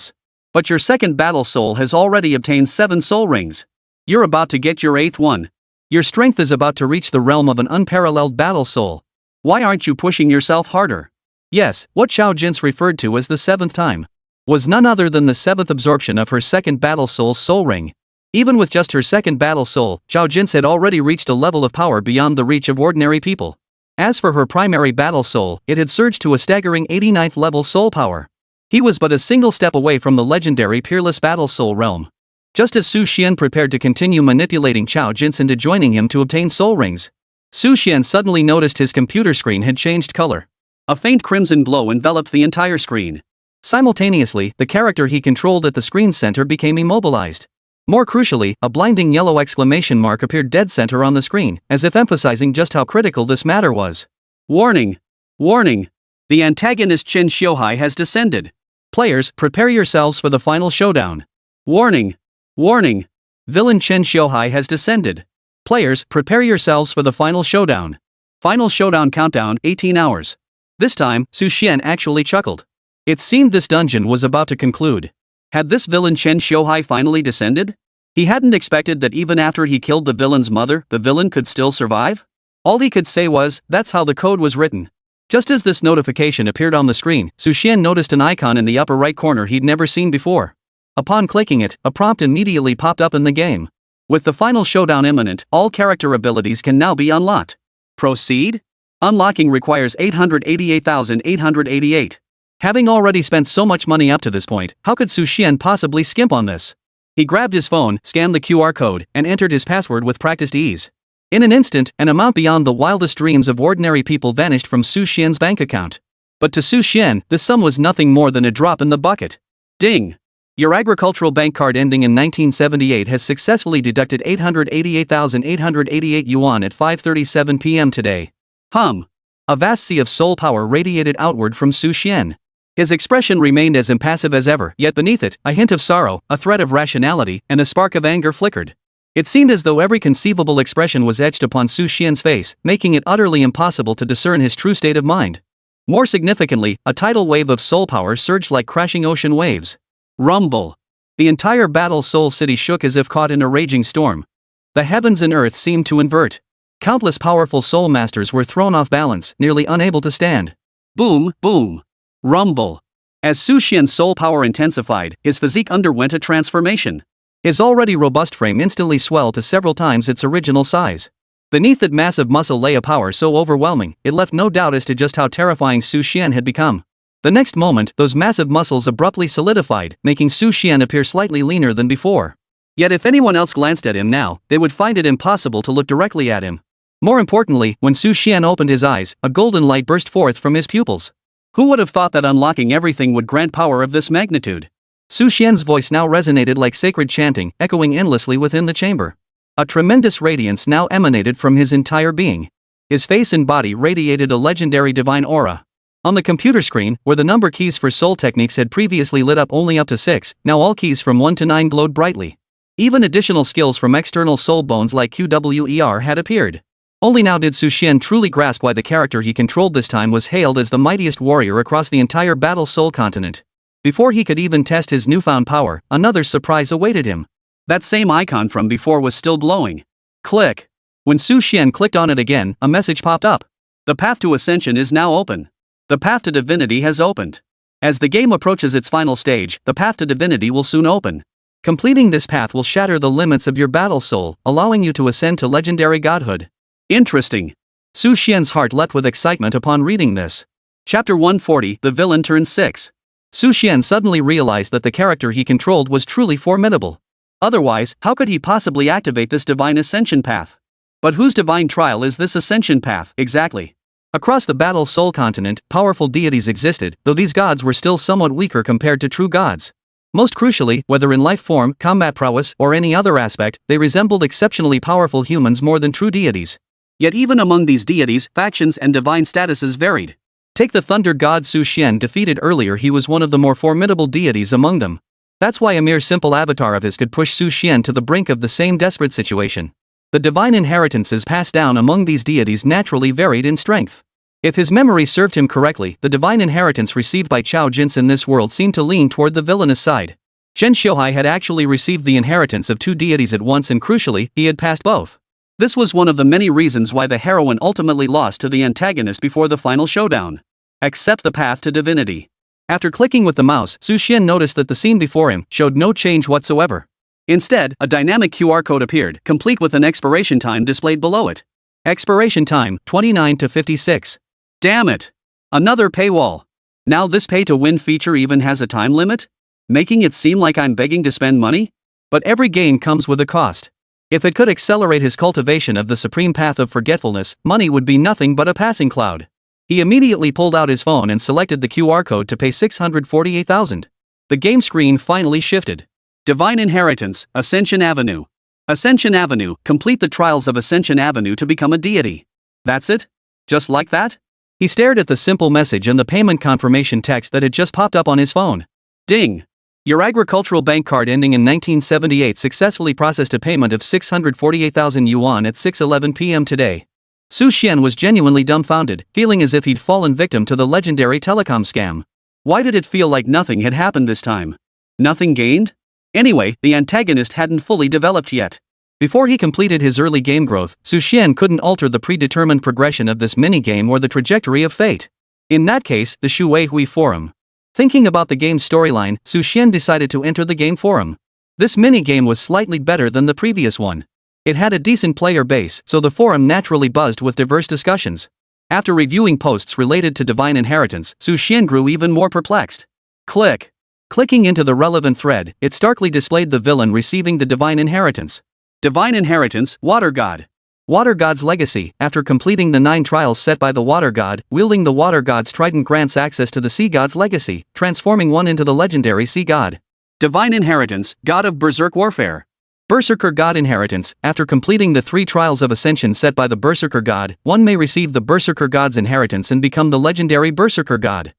B: But your second battle soul has already obtained 7 soul rings. You're about to get your 8th one. Your strength is about to reach the realm of an unparalleled battle soul. Why aren't you pushing yourself harder? Yes, what Chao Jin referred to as the 7th time was none other than the 7th absorption of her second battle soul's soul ring. Even with just her second battle soul, Chao Jin had already reached a level of power beyond the reach of ordinary people. As for her primary battle soul, it had surged to a staggering 89th level soul power. He was but a single step away from the legendary Peerless Battle Soul realm. Just as Su Xian prepared to continue manipulating Chao Jin into joining him to obtain soul rings, Su Xian suddenly noticed his computer screen had changed color. A faint crimson glow enveloped the entire screen. Simultaneously, the character he controlled at the screen center became immobilized. More crucially, a blinding yellow exclamation mark appeared dead center on the screen, as if emphasizing just how critical this matter was. Warning! Warning! The antagonist Chen Xiuhai has descended. Players, prepare yourselves for the final showdown. Warning! Warning! Villain Chen Xiuhai has descended. Players, prepare yourselves for the final showdown. Final showdown countdown, 18 hours. This time, Su Xian actually chuckled. It seemed this dungeon was about to conclude. Had this villain Chen Xiuhai finally descended? He hadn't expected that even after he killed the villain's mother, the villain could still survive? All he could say was, that's how the code was written. Just as this notification appeared on the screen, Su Xian noticed an icon in the upper right corner he'd never seen before. Upon clicking it, a prompt immediately popped up in the game. With the final showdown imminent, all character abilities can now be unlocked. Proceed? Unlocking requires 888,888. Having already spent so much money up to this point, how could Su Xian possibly skimp on this? He grabbed his phone, scanned the QR code, and entered his password with practiced ease. In an instant, an amount beyond the wildest dreams of ordinary people vanished from Su Xian's bank account. But to Su Xian, this sum was nothing more than a drop in the bucket. Ding! Your agricultural bank card ending in 1978 has successfully deducted 888,888 yuan at 5:37 p.m. today. A vast sea of soul power radiated outward from Xuan. His expression remained as impassive as ever, yet beneath it, a hint of sorrow, a thread of rationality, and a spark of anger flickered. It seemed as though every conceivable expression was etched upon Xuan's face, making it utterly impossible to discern his true state of mind. More significantly, a tidal wave of soul power surged like crashing ocean waves. Rumble. The entire Battle Soul City shook as if caught in a raging storm. The heavens and earth seemed to invert. Countless powerful soul masters were thrown off balance, nearly unable to stand. Boom, boom. Rumble. As Xuan's soul power intensified, his physique underwent a transformation. His already robust frame instantly swelled to several times its original size. Beneath that massive muscle lay a power so overwhelming, it left no doubt as to just how terrifying Xuan had become. The next moment, those massive muscles abruptly solidified, making Xuan appear slightly leaner than before. Yet if anyone else glanced at him now, they would find it impossible to look directly at him. More importantly, when Xuan opened his eyes, a golden light burst forth from his pupils. Who would have thought that unlocking everything would grant power of this magnitude? Xuan's voice now resonated like sacred chanting, echoing endlessly within the chamber. A tremendous radiance now emanated from his entire being. His face and body radiated a legendary divine aura. On the computer screen, where the number keys for soul techniques had previously lit up only up to 6, now all keys from 1 to 9 glowed brightly. Even additional skills from external soul bones like QWER had appeared. Only now did Xuan truly grasp why the character he controlled this time was hailed as the mightiest warrior across the entire Battle Soul continent. Before he could even test his newfound power, another surprise awaited him. That same icon from before was still glowing. Click. When Xuan clicked on it again, a message popped up. The path to ascension is now open. The path to divinity has opened. As the game approaches its final stage, the path to divinity will soon open. Completing this path will shatter the limits of your battle soul, allowing you to ascend to legendary godhood. Interesting. Xuan's heart leapt with excitement upon reading this. Chapter 140, The Villain Turns 6. Xuan suddenly realized that the character he controlled was truly formidable. Otherwise, how could he possibly activate this divine ascension path? But whose divine trial is this ascension path, exactly? Across the Battle Soul continent, powerful deities existed, though these gods were still somewhat weaker compared to true gods. Most crucially, whether in life form, combat prowess, or any other aspect, they resembled exceptionally powerful humans more than true deities. Yet even among these deities, factions and divine statuses varied. Take the thunder god Xuan defeated earlier. He was one of the more formidable deities among them. That's why a mere simple avatar of his could push Xuan to the brink of the same desperate situation. The divine inheritances passed down among these deities naturally varied in strength. If his memory served him correctly, the divine inheritance received by Chao Jinsi in this world seemed to lean toward the villainous side. Zhen Xiuhai had actually received the inheritance of two deities at once, and crucially, he had passed both. This was one of the many reasons why the heroine ultimately lost to the antagonist before the final showdown. Accept the path to divinity. After clicking with the mouse, Xuan noticed that the scene before him showed no change whatsoever. Instead, a dynamic QR code appeared, complete with an expiration time displayed below it. Expiration time, 29 to 56. Damn it! Another paywall. Now this pay-to-win feature even has a time limit? Making it seem like I'm begging to spend money? But every gain comes with a cost. If it could accelerate his cultivation of the supreme path of forgetfulness, money would be nothing but a passing cloud. He immediately pulled out his phone and selected the QR code to pay 648,000. The game screen finally shifted. Divine Inheritance, Ascension Avenue. Ascension Avenue, complete the trials of Ascension Avenue to become a deity. That's it? Just like that? He stared at the simple message and the payment confirmation text that had just popped up on his phone. Ding! Your agricultural bank card ending in 1978 successfully processed a payment of 648,000 yuan at 6:11 p.m. today. Xuan was genuinely dumbfounded, feeling as if he'd fallen victim to the legendary telecom scam. Why did it feel like nothing had happened this time? Nothing gained? Anyway, the antagonist hadn't fully developed yet. Before he completed his early game growth, Xuan couldn't alter the predetermined progression of this minigame or the trajectory of fate. In that case, the Shui Hui Forum. Thinking about the game's storyline, Xuan decided to enter the game forum. This minigame was slightly better than the previous one. It had a decent player base, so the forum naturally buzzed with diverse discussions. After reviewing posts related to divine inheritance, Xuan grew even more perplexed. Click. Clicking into the relevant thread, it starkly displayed the villain receiving the divine inheritance. Divine Inheritance, Water God. Water God's Legacy. After completing the 9 trials set by the Water God, wielding the Water God's trident grants access to the Sea God's legacy, transforming one into the legendary Sea God. Divine Inheritance, God of Berserk Warfare.
A: Berserker God Inheritance. After completing the 3 trials of ascension set by the Berserker God, one may receive the Berserker God's inheritance and become the legendary Berserker God.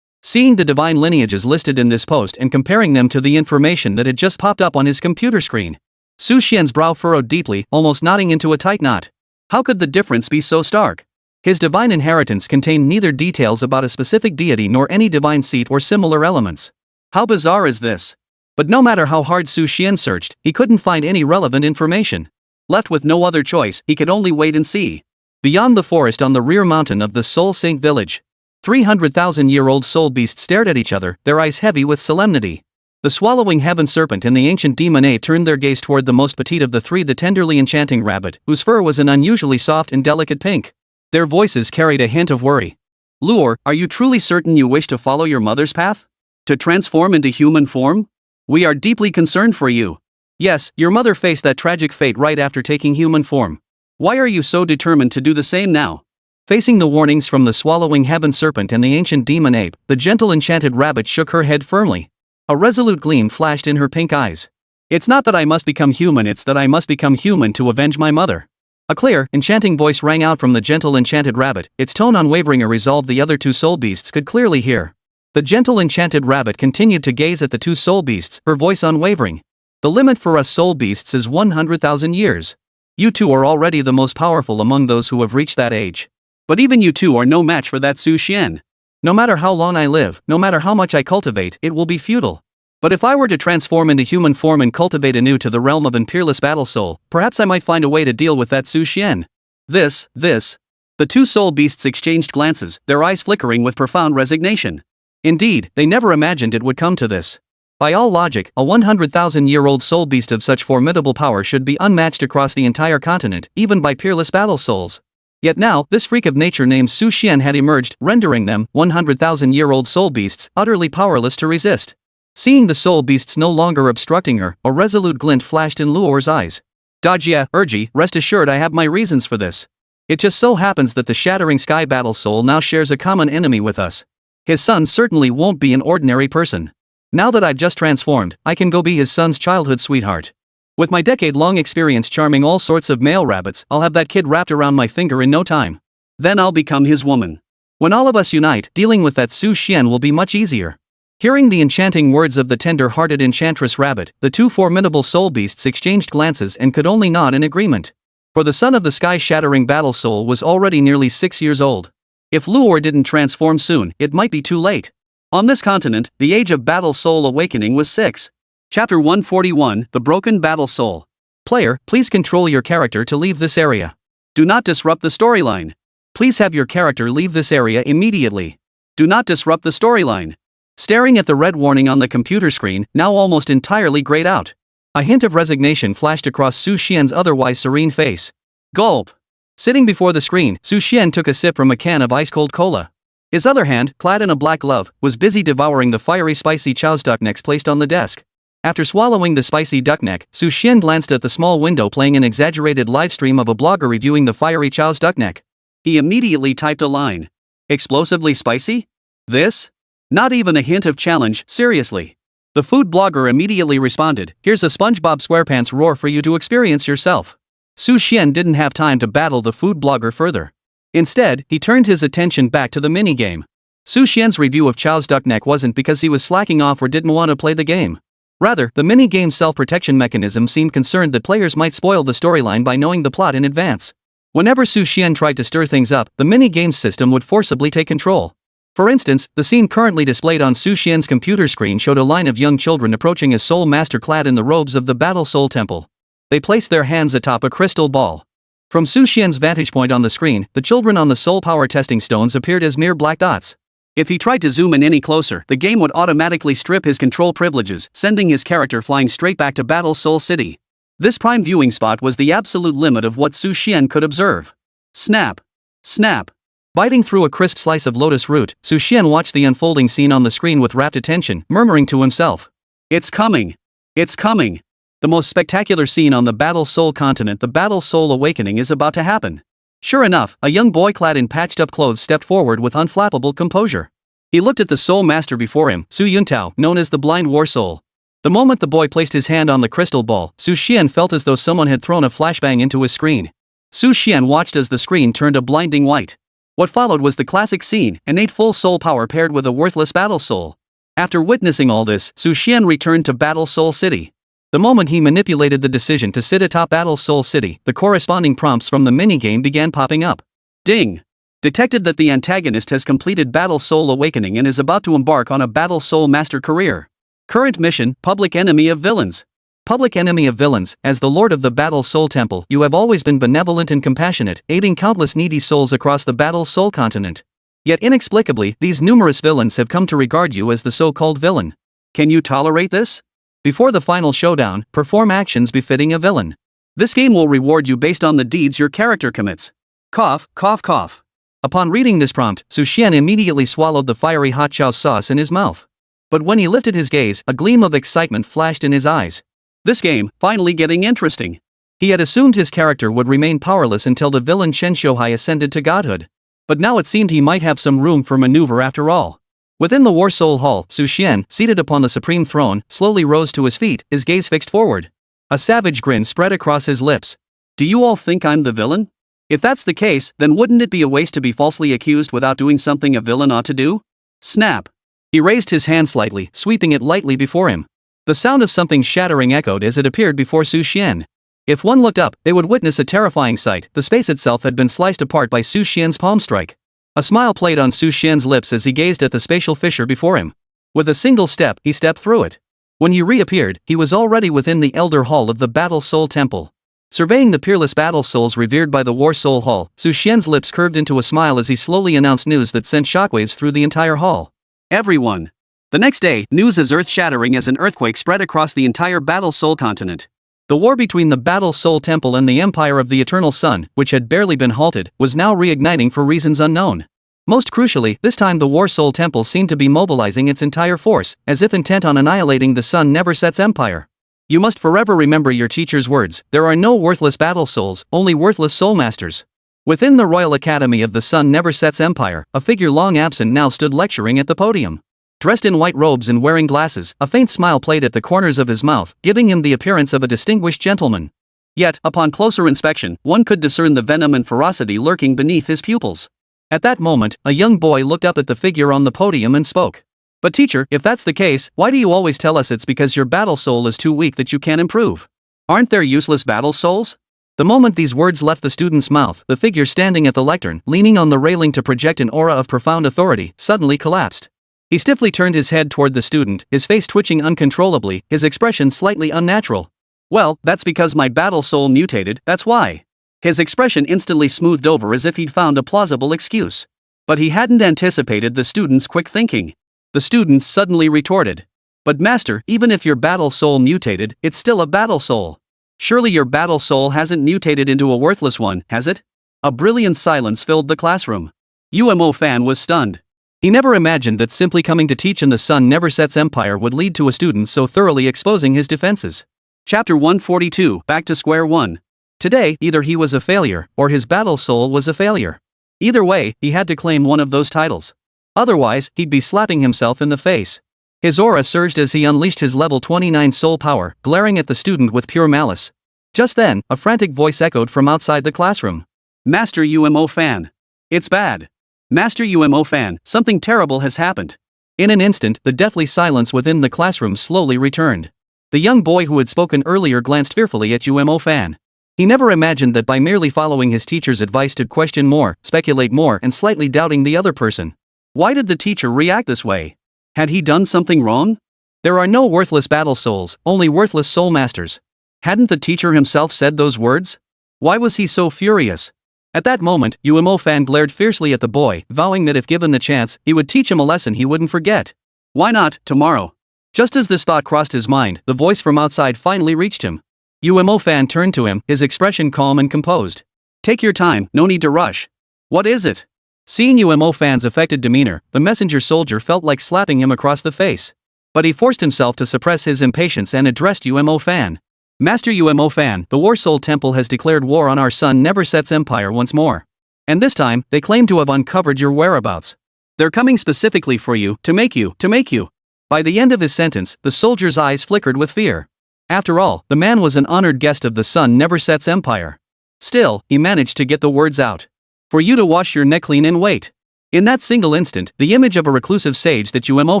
A: Seeing the divine lineages listed in this post and comparing them to the information that had just popped up on his computer screen, Su Xian's brow furrowed deeply, almost knotting into a tight knot. How could the difference be so stark? His divine inheritance contained neither details about a specific deity nor any divine seat or similar elements. How bizarre is this? But no matter how hard Su Xian searched, he couldn't find any relevant information. Left with no other choice, he could only wait and see. Beyond the forest on the rear mountain of the Soul Sink village, 300,000-year-old soul beasts stared at each other, their eyes heavy with solemnity. The swallowing heaven serpent and the ancient demon ape turned their gaze toward the most petite of the 3, the tenderly enchanting rabbit, whose fur was an unusually soft and delicate pink. Their voices carried a hint of worry.
B: Luor, are you truly certain you wish to follow your mother's path? To transform into human form? We are deeply concerned for you.
A: Yes, your mother faced that tragic fate right after taking human form.
B: Why are you so determined to do the same now?
A: Facing the warnings from the swallowing heaven serpent and the ancient demon ape, the gentle enchanted rabbit shook her head firmly. A resolute gleam flashed in her pink eyes. It's not that I must become human, it's that I must become human to avenge my mother. A clear, enchanting voice rang out from the gentle enchanted rabbit, its tone unwavering, a resolve the other 2 soul beasts could clearly hear. The gentle enchanted rabbit continued to gaze at the 2 soul beasts, her voice unwavering. The limit for us soul beasts is 100,000 years. You 2 are already the most powerful among those who have reached that age.
B: But even you 2 are no match for that Su Xian.
A: No matter how long I live, no matter how much I cultivate, it will be futile. But if I were to transform into human form and cultivate anew to the realm of an peerless battle soul, perhaps I might find a way to deal with that Su Xian.
B: This. The 2 soul beasts exchanged glances, their eyes flickering with profound resignation.
A: Indeed, they never imagined it would come to this. By all logic, a 100,000-year-old soul beast of such formidable power should be unmatched across the entire continent, even by peerless battle souls. Yet now, this freak of nature named Su Xian had emerged, rendering them, 100,000-year-old soul beasts, utterly powerless to resist. Seeing the soul beasts no longer obstructing her, a resolute glint flashed in Luor's eyes.
B: Dajia, Urji, rest assured I have my reasons for this.
A: It just so happens that the Shattering Sky battle soul now shares a common enemy with us. His son certainly won't be an ordinary person. Now that I've just transformed, I can go be his son's childhood sweetheart. With my decade-long experience charming all sorts of male rabbits, I'll have that kid wrapped around my finger in no time.
B: Then I'll become his woman.
A: When all of us unite, dealing with that Su Xian will be much easier. Hearing the enchanting words of the tender-hearted enchantress rabbit, the 2 formidable soul beasts exchanged glances and could only nod in agreement. For the son of the sky-shattering battle soul was already nearly 6 years old. If Luor didn't transform soon, it might be too late.
B: On this continent, the age of battle soul awakening was 6. Chapter 141, The Broken Battle Soul.
A: Player, please control your character to leave this area.
B: Do not disrupt the storyline.
A: Please have your character leave this area immediately.
B: Do not disrupt the storyline.
A: Staring at the red warning on the computer screen, now almost entirely grayed out, a hint of resignation flashed across Su Xian's otherwise serene face.
B: Gulp.
A: Sitting before the screen, Su Xian took a sip from a can of ice-cold cola. His other hand, clad in a black glove, was busy devouring the fiery spicy chow's duck necks placed on the desk. After swallowing the spicy duck neck, Su Xian glanced at the small window playing an exaggerated livestream of a blogger reviewing the fiery chow's duck neck.
B: He immediately typed a line. Explosively spicy? This? Not even a hint of challenge, seriously.
A: The food blogger immediately responded, here's a SpongeBob SquarePants roar for you to experience yourself. Su Xian didn't have time to battle the food blogger further. Instead, he turned his attention back to the minigame. Su Xian's review of Chow's duck neck wasn't because he was slacking off or didn't want to play the game. Rather, the minigame's self-protection mechanism seemed concerned that players might spoil the storyline by knowing the plot in advance. Whenever Su Xian tried to stir things up, the minigame's system would forcibly take control. For instance, the scene currently displayed on Su Xian's computer screen showed a line of young children approaching a soul master clad in the robes of the Battle Soul Temple. They placed their hands atop a crystal ball. From Su Xian's vantage point on the screen, the children on the soul power testing stones appeared as mere black dots.
B: If he tried to zoom in any closer, the game would automatically strip his control privileges, sending his character flying straight back to Battle Soul City. This prime viewing spot was the absolute limit of what Su Xian could observe. Snap. Snap.
A: Biting through a crisp slice of lotus root, Su Xian watched the unfolding scene on the screen with rapt attention, murmuring to himself.
B: It's coming. It's coming.
A: The most spectacular scene on the Battle Soul continent, the Battle Soul Awakening, is about to happen. Sure enough, a young boy clad in patched-up clothes stepped forward with unflappable composure. He looked at the soul master before him, Su Yuntao, known as the Blind War Soul.
B: The moment the boy placed his hand on the crystal ball, Su Xian felt as though someone had thrown a flashbang into his screen. Su Xian watched as the screen turned a blinding white. What followed was the classic scene, innate full soul power paired with a worthless battle soul. After witnessing all this, Su Xian returned to Battle Soul City. The moment he manipulated the decision to sit atop Battle Soul City, the corresponding prompts from the minigame began popping up. Ding! Detected that the antagonist has completed Battle Soul Awakening and is about to embark on a Battle Soul Master career. Current mission, Public Enemy of Villains. Public Enemy of Villains, as the Lord of the Battle Soul Temple, you have always been benevolent and compassionate, aiding countless needy souls across the Battle Soul continent. Yet inexplicably, these numerous villains have come to regard you as the so-called villain. Can you tolerate this? Before the final showdown, perform actions befitting a villain. This game will reward you based on the deeds your character commits. Cough, cough, cough. Upon reading this prompt, Su Xian immediately swallowed the fiery hot chow sauce in his mouth. But when he lifted his gaze, a gleam of excitement flashed in his eyes. This game, finally getting interesting. He had assumed his character would remain powerless until the villain Shen Shouhai ascended to godhood. But now it seemed he might have some room for maneuver after all. Within the War Soul Hall, Su Xian, seated upon the supreme throne, slowly rose to his feet, his gaze fixed forward. A savage grin spread across his lips. Do you all think I'm the villain? If that's the case, then wouldn't it be a waste to be falsely accused without doing something a villain ought to do? Snap! He raised his hand slightly, sweeping it lightly before him. The sound of something shattering echoed as it appeared before Su Xian. If one looked up, they would witness a terrifying sight. The space itself had been sliced apart by Su Xian's palm strike. A smile played on Su Xian's lips as he gazed at the spatial fissure before him. With a single step, he stepped through it. When he reappeared, he was already within the Elder Hall of the Battle Soul Temple. Surveying the peerless battle souls revered by the War Soul Hall, Su Xian's lips curved into a smile as he slowly announced news that sent shockwaves through the entire hall. Everyone! The next day, news is earth-shattering as an earthquake spread across the entire Battle Soul continent. The war between the Battle Soul Temple and the Empire of the Eternal Sun, which had barely been halted, was now reigniting for reasons unknown. Most crucially, this time the War Soul Temple seemed to be mobilizing its entire force, as if intent on annihilating the Sun Never Set's empire. You must forever remember your teacher's words, there are no worthless battle souls, only worthless soul masters. Within the Royal Academy of the Sun Never Set's empire, a figure long absent now stood lecturing at the podium. Dressed in white robes and wearing glasses, a faint smile played at the corners of his mouth, giving him the appearance of a distinguished gentleman. Yet, upon closer inspection, one could discern the venom and ferocity lurking beneath his pupils. At that moment, a young boy looked up at the figure on the podium and spoke. But teacher, if that's the case, why do you always tell us it's because your battle soul is too weak that you can't improve? Aren't there useless battle souls? The moment these words left the student's mouth, the figure standing at the lectern, leaning on the railing to project an aura of profound authority, suddenly collapsed. He stiffly turned his head toward the student, his face twitching uncontrollably, his expression slightly unnatural. Well, that's because my battle soul mutated, that's why. His expression instantly smoothed over as if he'd found a plausible excuse. But he hadn't anticipated the student's quick thinking. The student suddenly retorted. But master, even if your battle soul mutated, it's still a battle soul. Surely your battle soul hasn't mutated into a worthless one, has it? A brilliant silence filled the classroom. UMO Fan was stunned. He never imagined that simply coming to teach in the Sun Never Set's empire would lead to a student so thoroughly exposing his defenses. Chapter 142, Back to Square One. Today, either he was a failure, or his battle soul was a failure. Either way, he had to claim one of those titles. Otherwise, he'd be slapping himself in the face. His aura surged as he unleashed his level 29 soul power, glaring at the student with pure malice. Just then, a frantic voice echoed from outside the classroom. Master UMO Fan. It's bad. Master UMO Fan, something terrible has happened. In an instant, the deathly silence within the classroom slowly returned. The young boy who had spoken earlier glanced fearfully at UMO Fan. He never imagined that by merely following his teacher's advice to question more, speculate more, and slightly doubting the other person. Why did the teacher react this way? Had he done something wrong? There are no worthless battle souls, only worthless soul masters. Hadn't the teacher himself said those words? Why was he so furious? At that moment, UMO Fan glared fiercely at the boy, vowing that if given the chance, he would teach him a lesson he wouldn't forget. Why not, tomorrow? Just as this thought crossed his mind, the voice from outside finally reached him. UMO Fan turned to him, his expression calm and composed. Take your time, no need to rush. What is it? Seeing UMO Fan's affected demeanor, the messenger soldier felt like slapping him across the face. But he forced himself to suppress his impatience and addressed UMO Fan. Master UMO Fan, the War Soul Temple has declared war on our Sun Never Set's empire once more. And this time, they claim to have uncovered your whereabouts. They're coming specifically for you, to make you. By the end of his sentence, the soldier's eyes flickered with fear. After all, the man was an honored guest of the Sun Never Sets Empire. Still, he managed to get the words out. For you to wash your neck clean and wait. In that single instant, the image of a reclusive sage that UMO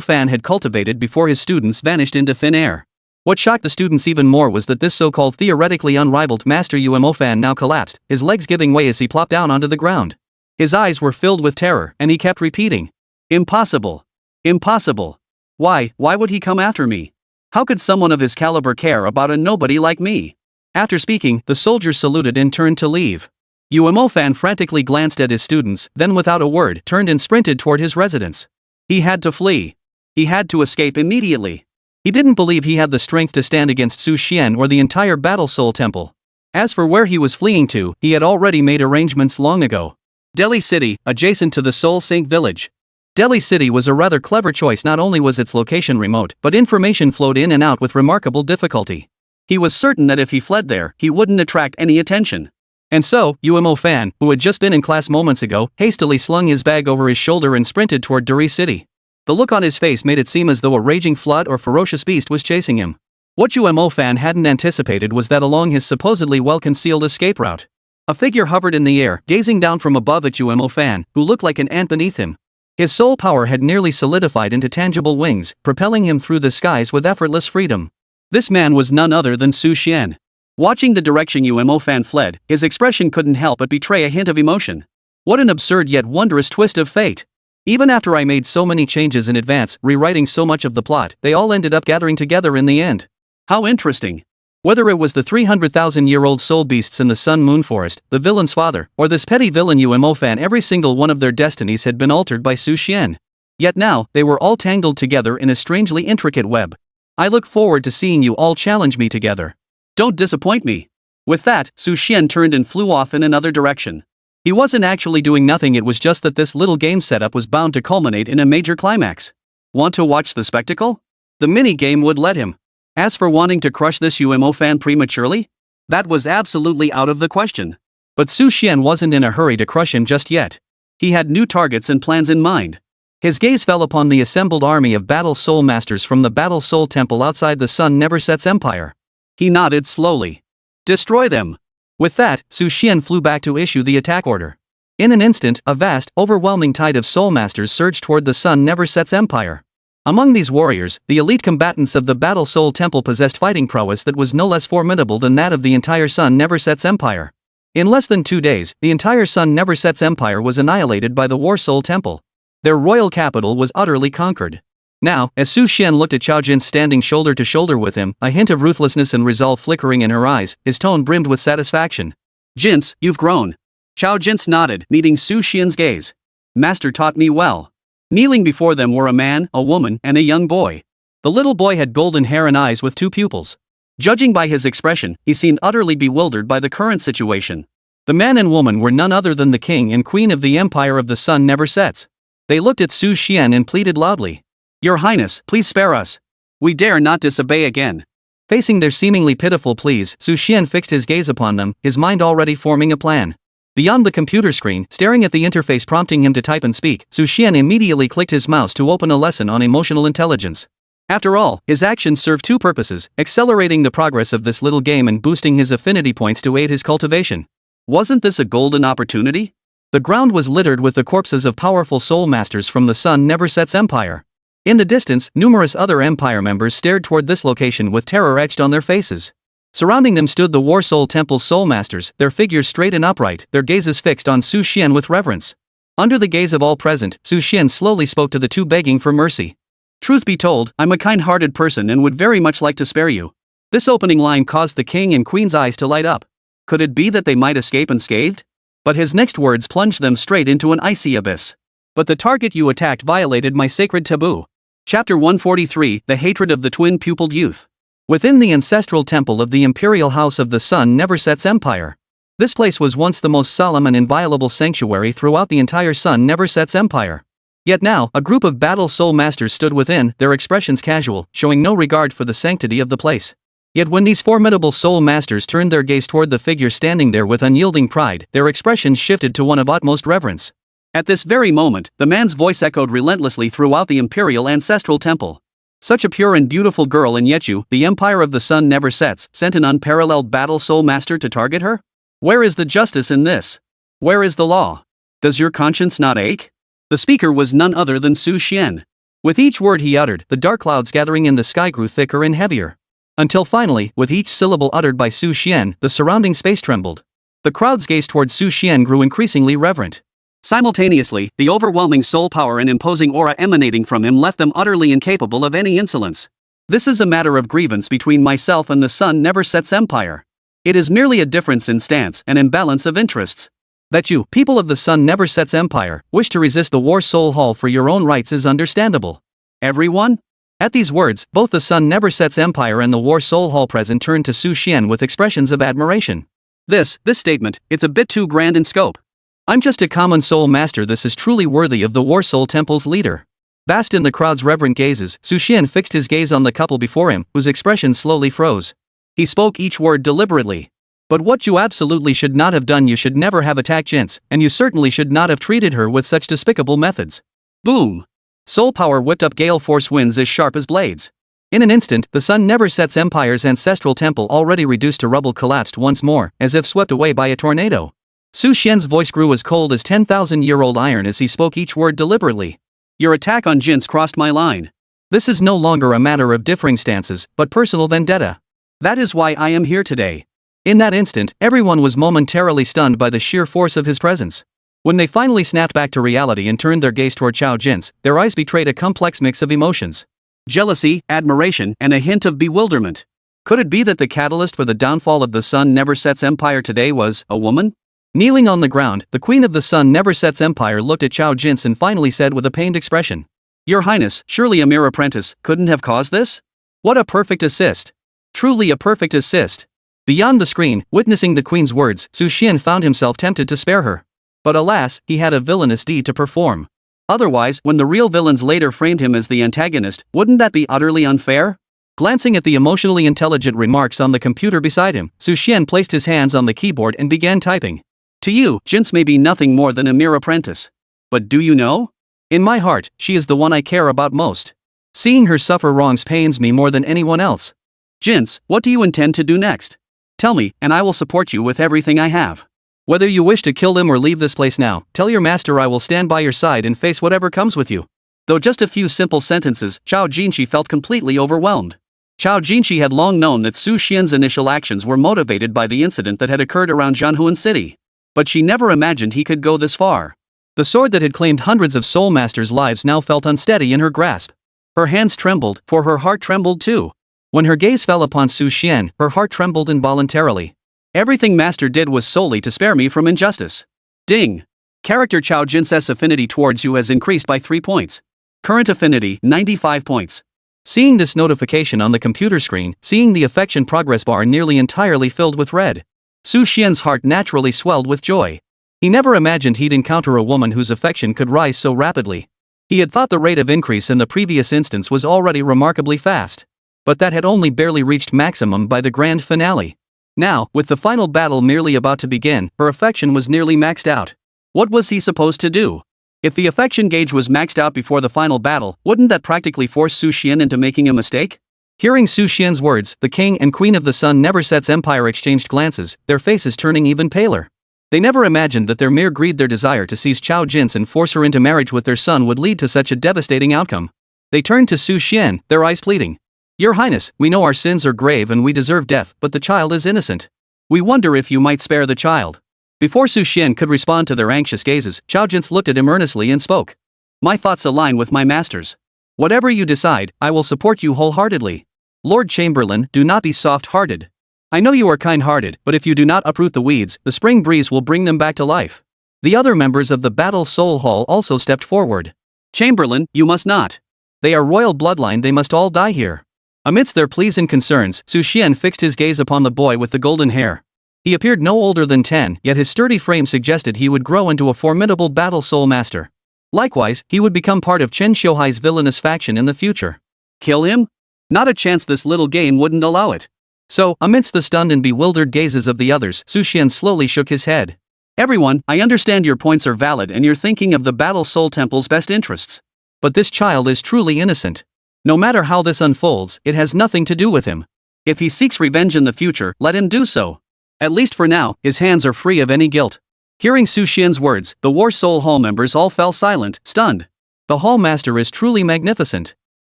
B: fan had cultivated before his students vanished into thin air. What shocked the students even more was that this so-called theoretically unrivaled master UMO fan now collapsed, his legs giving way as he plopped down onto the ground. His eyes were filled with terror, and he kept repeating, "Impossible. Impossible. Why would he come after me? How could someone of his caliber care about a nobody like me?" After speaking, the soldier saluted and turned to leave. UMO fan frantically glanced at his students, then without a word turned and sprinted toward his residence. He had to flee. He had to escape immediately. He didn't believe he had the strength to stand against Su Xian or the entire Battle Soul Temple. As for where he was fleeing to, he had already made arrangements long ago. Delhi City, adjacent to the Soul Sink village. Delhi City was a rather clever choice. Not only was its location remote, but information flowed in and out with remarkable difficulty. He was certain that if he fled there, he wouldn't attract any attention. And so, UMO fan, who had just been in class moments ago, hastily slung his bag over his shoulder and sprinted toward Delhi City. The look on his face made it seem as though a raging flood or ferocious beast was chasing him. What UMO fan hadn't anticipated was that along his supposedly well-concealed escape route, a figure hovered in the air, gazing down from above at UMO fan, who looked like an ant beneath him. His soul power had nearly solidified into tangible wings, propelling him through the skies with effortless freedom. This man was none other than Su Xian. Watching the direction UMO fan fled, his expression couldn't help but betray a hint of emotion. What an absurd yet wondrous twist of fate. Even after I made so many changes in advance, rewriting so much of the plot, they all ended up gathering together in the end. How interesting. Whether it was the 300,000-year-old soul beasts in the Sun-Moon Forest, the villain's father, or this petty villain UMO fan, every single one of their destinies had been altered by Su Xian. Yet now, they were all tangled together in a strangely intricate web. I look forward to seeing you all challenge me together. Don't disappoint me. With that, Su Xian turned and flew off in another direction. He wasn't actually doing nothing, it was just that this little game setup was bound to culminate in a major climax. Want to watch the spectacle? The mini-game would let him. As for wanting to crush this UMO fan prematurely? That was absolutely out of the question. But Su Xian wasn't in a hurry to crush him just yet. He had new targets and plans in mind. His gaze fell upon the assembled army of Battle Soul Masters from the Battle Soul Temple outside the Sun Never Sets Empire. He nodded slowly. Destroy them. With that, Su Xian flew back to issue the attack order. In an instant, a vast, overwhelming tide of Soul Masters surged toward the Sun Never Sets Empire. Among these warriors, the elite combatants of the Battle Soul Temple possessed fighting prowess that was no less formidable than that of the entire Sun Never Sets Empire. In less than 2 days, the entire Sun Never Sets Empire was annihilated by the War Soul Temple. Their royal capital was utterly conquered. Now, as Su Xian looked at Chao Jin standing shoulder to shoulder with him, a hint of ruthlessness and resolve flickering in her eyes, his tone brimmed with satisfaction. "Jins, you've grown." Chao Jins nodded, meeting Su Xian's gaze. "Master taught me well." Kneeling before them were a man, a woman, and a young boy. The little boy had golden hair and eyes with 2 pupils. Judging by his expression, he seemed utterly bewildered by the current situation. The man and woman were none other than the king and queen of the Empire of the Sun Never Sets. They looked at Su Xian and pleaded loudly. "Your Highness, please spare us. We dare not disobey again." Facing their seemingly pitiful pleas, Su Xian fixed his gaze upon them, his mind already forming a plan. Beyond the computer screen, staring at the interface prompting him to type and speak, Su Xian immediately clicked his mouse to open a lesson on emotional intelligence. After all, his actions serve 2 purposes, accelerating the progress of this little game and boosting his affinity points to aid his cultivation. Wasn't this a golden opportunity? The ground was littered with the corpses of powerful soul masters from the Sun Never Sets Empire. In the distance, numerous other Empire members stared toward this location with terror etched on their faces. Surrounding them stood the War Soul Temple's Soul Masters, their figures straight and upright, their gazes fixed on Su Xian with reverence. Under the gaze of all present, Su Xian slowly spoke to the 2 begging for mercy. "Truth be told, I'm a kind-hearted person and would very much like to spare you." This opening line caused the king and queen's eyes to light up. Could it be that they might escape unscathed? But his next words plunged them straight into an icy abyss. "But the target you attacked violated my sacred taboo." Chapter 143, The Hatred of the Twin-Pupiled Youth. Within the ancestral temple of the Imperial House of the Sun Never Sets Empire. This place was once the most solemn and inviolable sanctuary throughout the entire Sun Never Sets Empire. Yet now, a group of Battle Soul Masters stood within, their expressions casual, showing no regard for the sanctity of the place. Yet when these formidable Soul Masters turned their gaze toward the figure standing there with unyielding pride, their expressions shifted to one of utmost reverence. At this very moment, the man's voice echoed relentlessly throughout the Imperial Ancestral Temple. Such a pure and beautiful girl, and yet you, the Empire of the Sun Never Sets, sent an unparalleled battle soul master to target her? Where is the justice in this? Where is the law? Does your conscience not ache? The speaker was none other than Su Xian. With each word he uttered, the dark clouds gathering in the sky grew thicker and heavier. Until finally, with each syllable uttered by Su Xian, the surrounding space trembled. The crowd's gaze toward Su Xian grew increasingly reverent. Simultaneously, the overwhelming soul power and imposing aura emanating from him left them utterly incapable of any insolence. This is a matter of grievance between myself and the Sun Never Sets Empire. It is merely a difference in stance, an imbalance of interests. That you, people of the Sun Never Sets Empire, wish to resist the War Soul Hall for your own rights is understandable. Everyone? At these words, both the Sun Never Sets Empire and the War Soul Hall present turned to Su Xian with expressions of admiration. This statement, it's a bit too grand in scope. I'm just a common soul master. This is truly worthy of the War Soul Temple's leader. Basked in the crowd's reverent gazes, Su Xian fixed his gaze on the couple before him, whose expression slowly froze. He spoke each word deliberately. But what you absolutely should not have done, you should never have attacked Jinx, and you certainly should not have treated her with such despicable methods. Boom! Soul power whipped up gale force winds as sharp as blades. In an instant, the Sun Never Sets Empire's ancestral temple, already reduced to rubble, collapsed once more, as if swept away by a tornado. Su Xian's voice grew as cold as 10,000-year-old iron as he spoke each word deliberately. Your attack on Jinx crossed my line. This is no longer a matter of differing stances, but personal vendetta. That is why I am here today. In that instant, everyone was momentarily stunned by the sheer force of his presence. When they finally snapped back to reality and turned their gaze toward Chao Jin's, their eyes betrayed a complex mix of emotions. Jealousy, admiration, and a hint of bewilderment. Could it be that the catalyst for the downfall of the Sun Never Sets Empire today was a woman? Kneeling on the ground, the Queen of the Sun Never Sets Empire looked at Chao Jins and finally said with a pained expression, "Your Highness, surely a mere apprentice couldn't have caused this? What a perfect assist. Truly a perfect assist." Beyond the screen, witnessing the Queen's words, Su Xian found himself tempted to spare her. But alas, he had a villainous deed to perform. Otherwise, when the real villains later framed him as the antagonist, wouldn't that be utterly unfair? Glancing at the emotionally intelligent remarks on the computer beside him, Su Xian placed his hands on the keyboard and began typing. To you, Jinx may be nothing more than a mere apprentice. But do you know? In my heart, she is the one I care about most. Seeing her suffer wrongs pains me more than anyone else. Jinx, what do you intend to do next? Tell me, and I will support you with everything I have. Whether you wish to kill them or leave this place now, tell your master I will stand by your side and face whatever comes with you. Though just a few simple sentences, Chao Jinshi felt completely overwhelmed. Chao Jinshi had long known that Su Xian's initial actions were motivated by the incident that had occurred around Zhanhuan City. But she never imagined he could go this far. The sword that had claimed hundreds of soul masters' lives now felt unsteady in her grasp. Her hands trembled, for her heart trembled too. When her gaze fell upon Su Xian, her heart trembled involuntarily. Everything Master did was solely to spare me from injustice. Ding! Character Chao Jin's affinity towards you has increased by 3 points. Current affinity, 95 points. Seeing this notification on the computer screen, seeing the affection progress bar nearly entirely filled with red, Su Xian's heart naturally swelled with joy. He never imagined he'd encounter a woman whose affection could rise so rapidly. He had thought the rate of increase in the previous instance was already remarkably fast. But that had only barely reached maximum by the grand finale. Now, with the final battle merely about to begin, her affection was nearly maxed out. What was he supposed to do? If the affection gauge was maxed out before the final battle, wouldn't that practically force Su Xian into making a mistake? Hearing Su Xian's words, the King and Queen of the Sun Never Sets Empire exchanged glances, their faces turning even paler. They never imagined that their mere greed, their desire to seize Chao Jin's and force her into marriage with their son would lead to such a devastating outcome. They turned to Su Xian, their eyes pleading. Your Highness, we know our sins are grave and we deserve death, but the child is innocent. We wonder if you might spare the child. Before Su Xian could respond to their anxious gazes, Chao Jin looked at him earnestly and spoke. My thoughts align with my master's. Whatever you decide, I will support you wholeheartedly. Lord Chamberlain, do not be soft-hearted. I know you are kind-hearted, but if you do not uproot the weeds, the spring breeze will bring them back to life. The other members of the Battle Soul Hall also stepped forward. Chamberlain, you must not. They are royal bloodline, they must all die here. Amidst their pleas and concerns, Su Xian fixed his gaze upon the boy with the golden hair. He appeared no older than 10, yet his sturdy frame suggested he would grow into a formidable battle soul master. Likewise, he would become part of Chen Xiuhai's villainous faction in the future. Kill him? Not a chance, this little game wouldn't allow it. So, amidst the stunned and bewildered gazes of the others, Su Xian slowly shook his head. Everyone, I understand your points are valid and you're thinking of the Battle Soul Temple's best interests. But this child is truly innocent. No matter how this unfolds, it has nothing to do with him. If he seeks revenge in the future, let him do so. At least for now, his hands are free of any guilt. Hearing Su Xian's words, the War Soul Hall members all fell silent, stunned. The Hall Master is truly magnificent.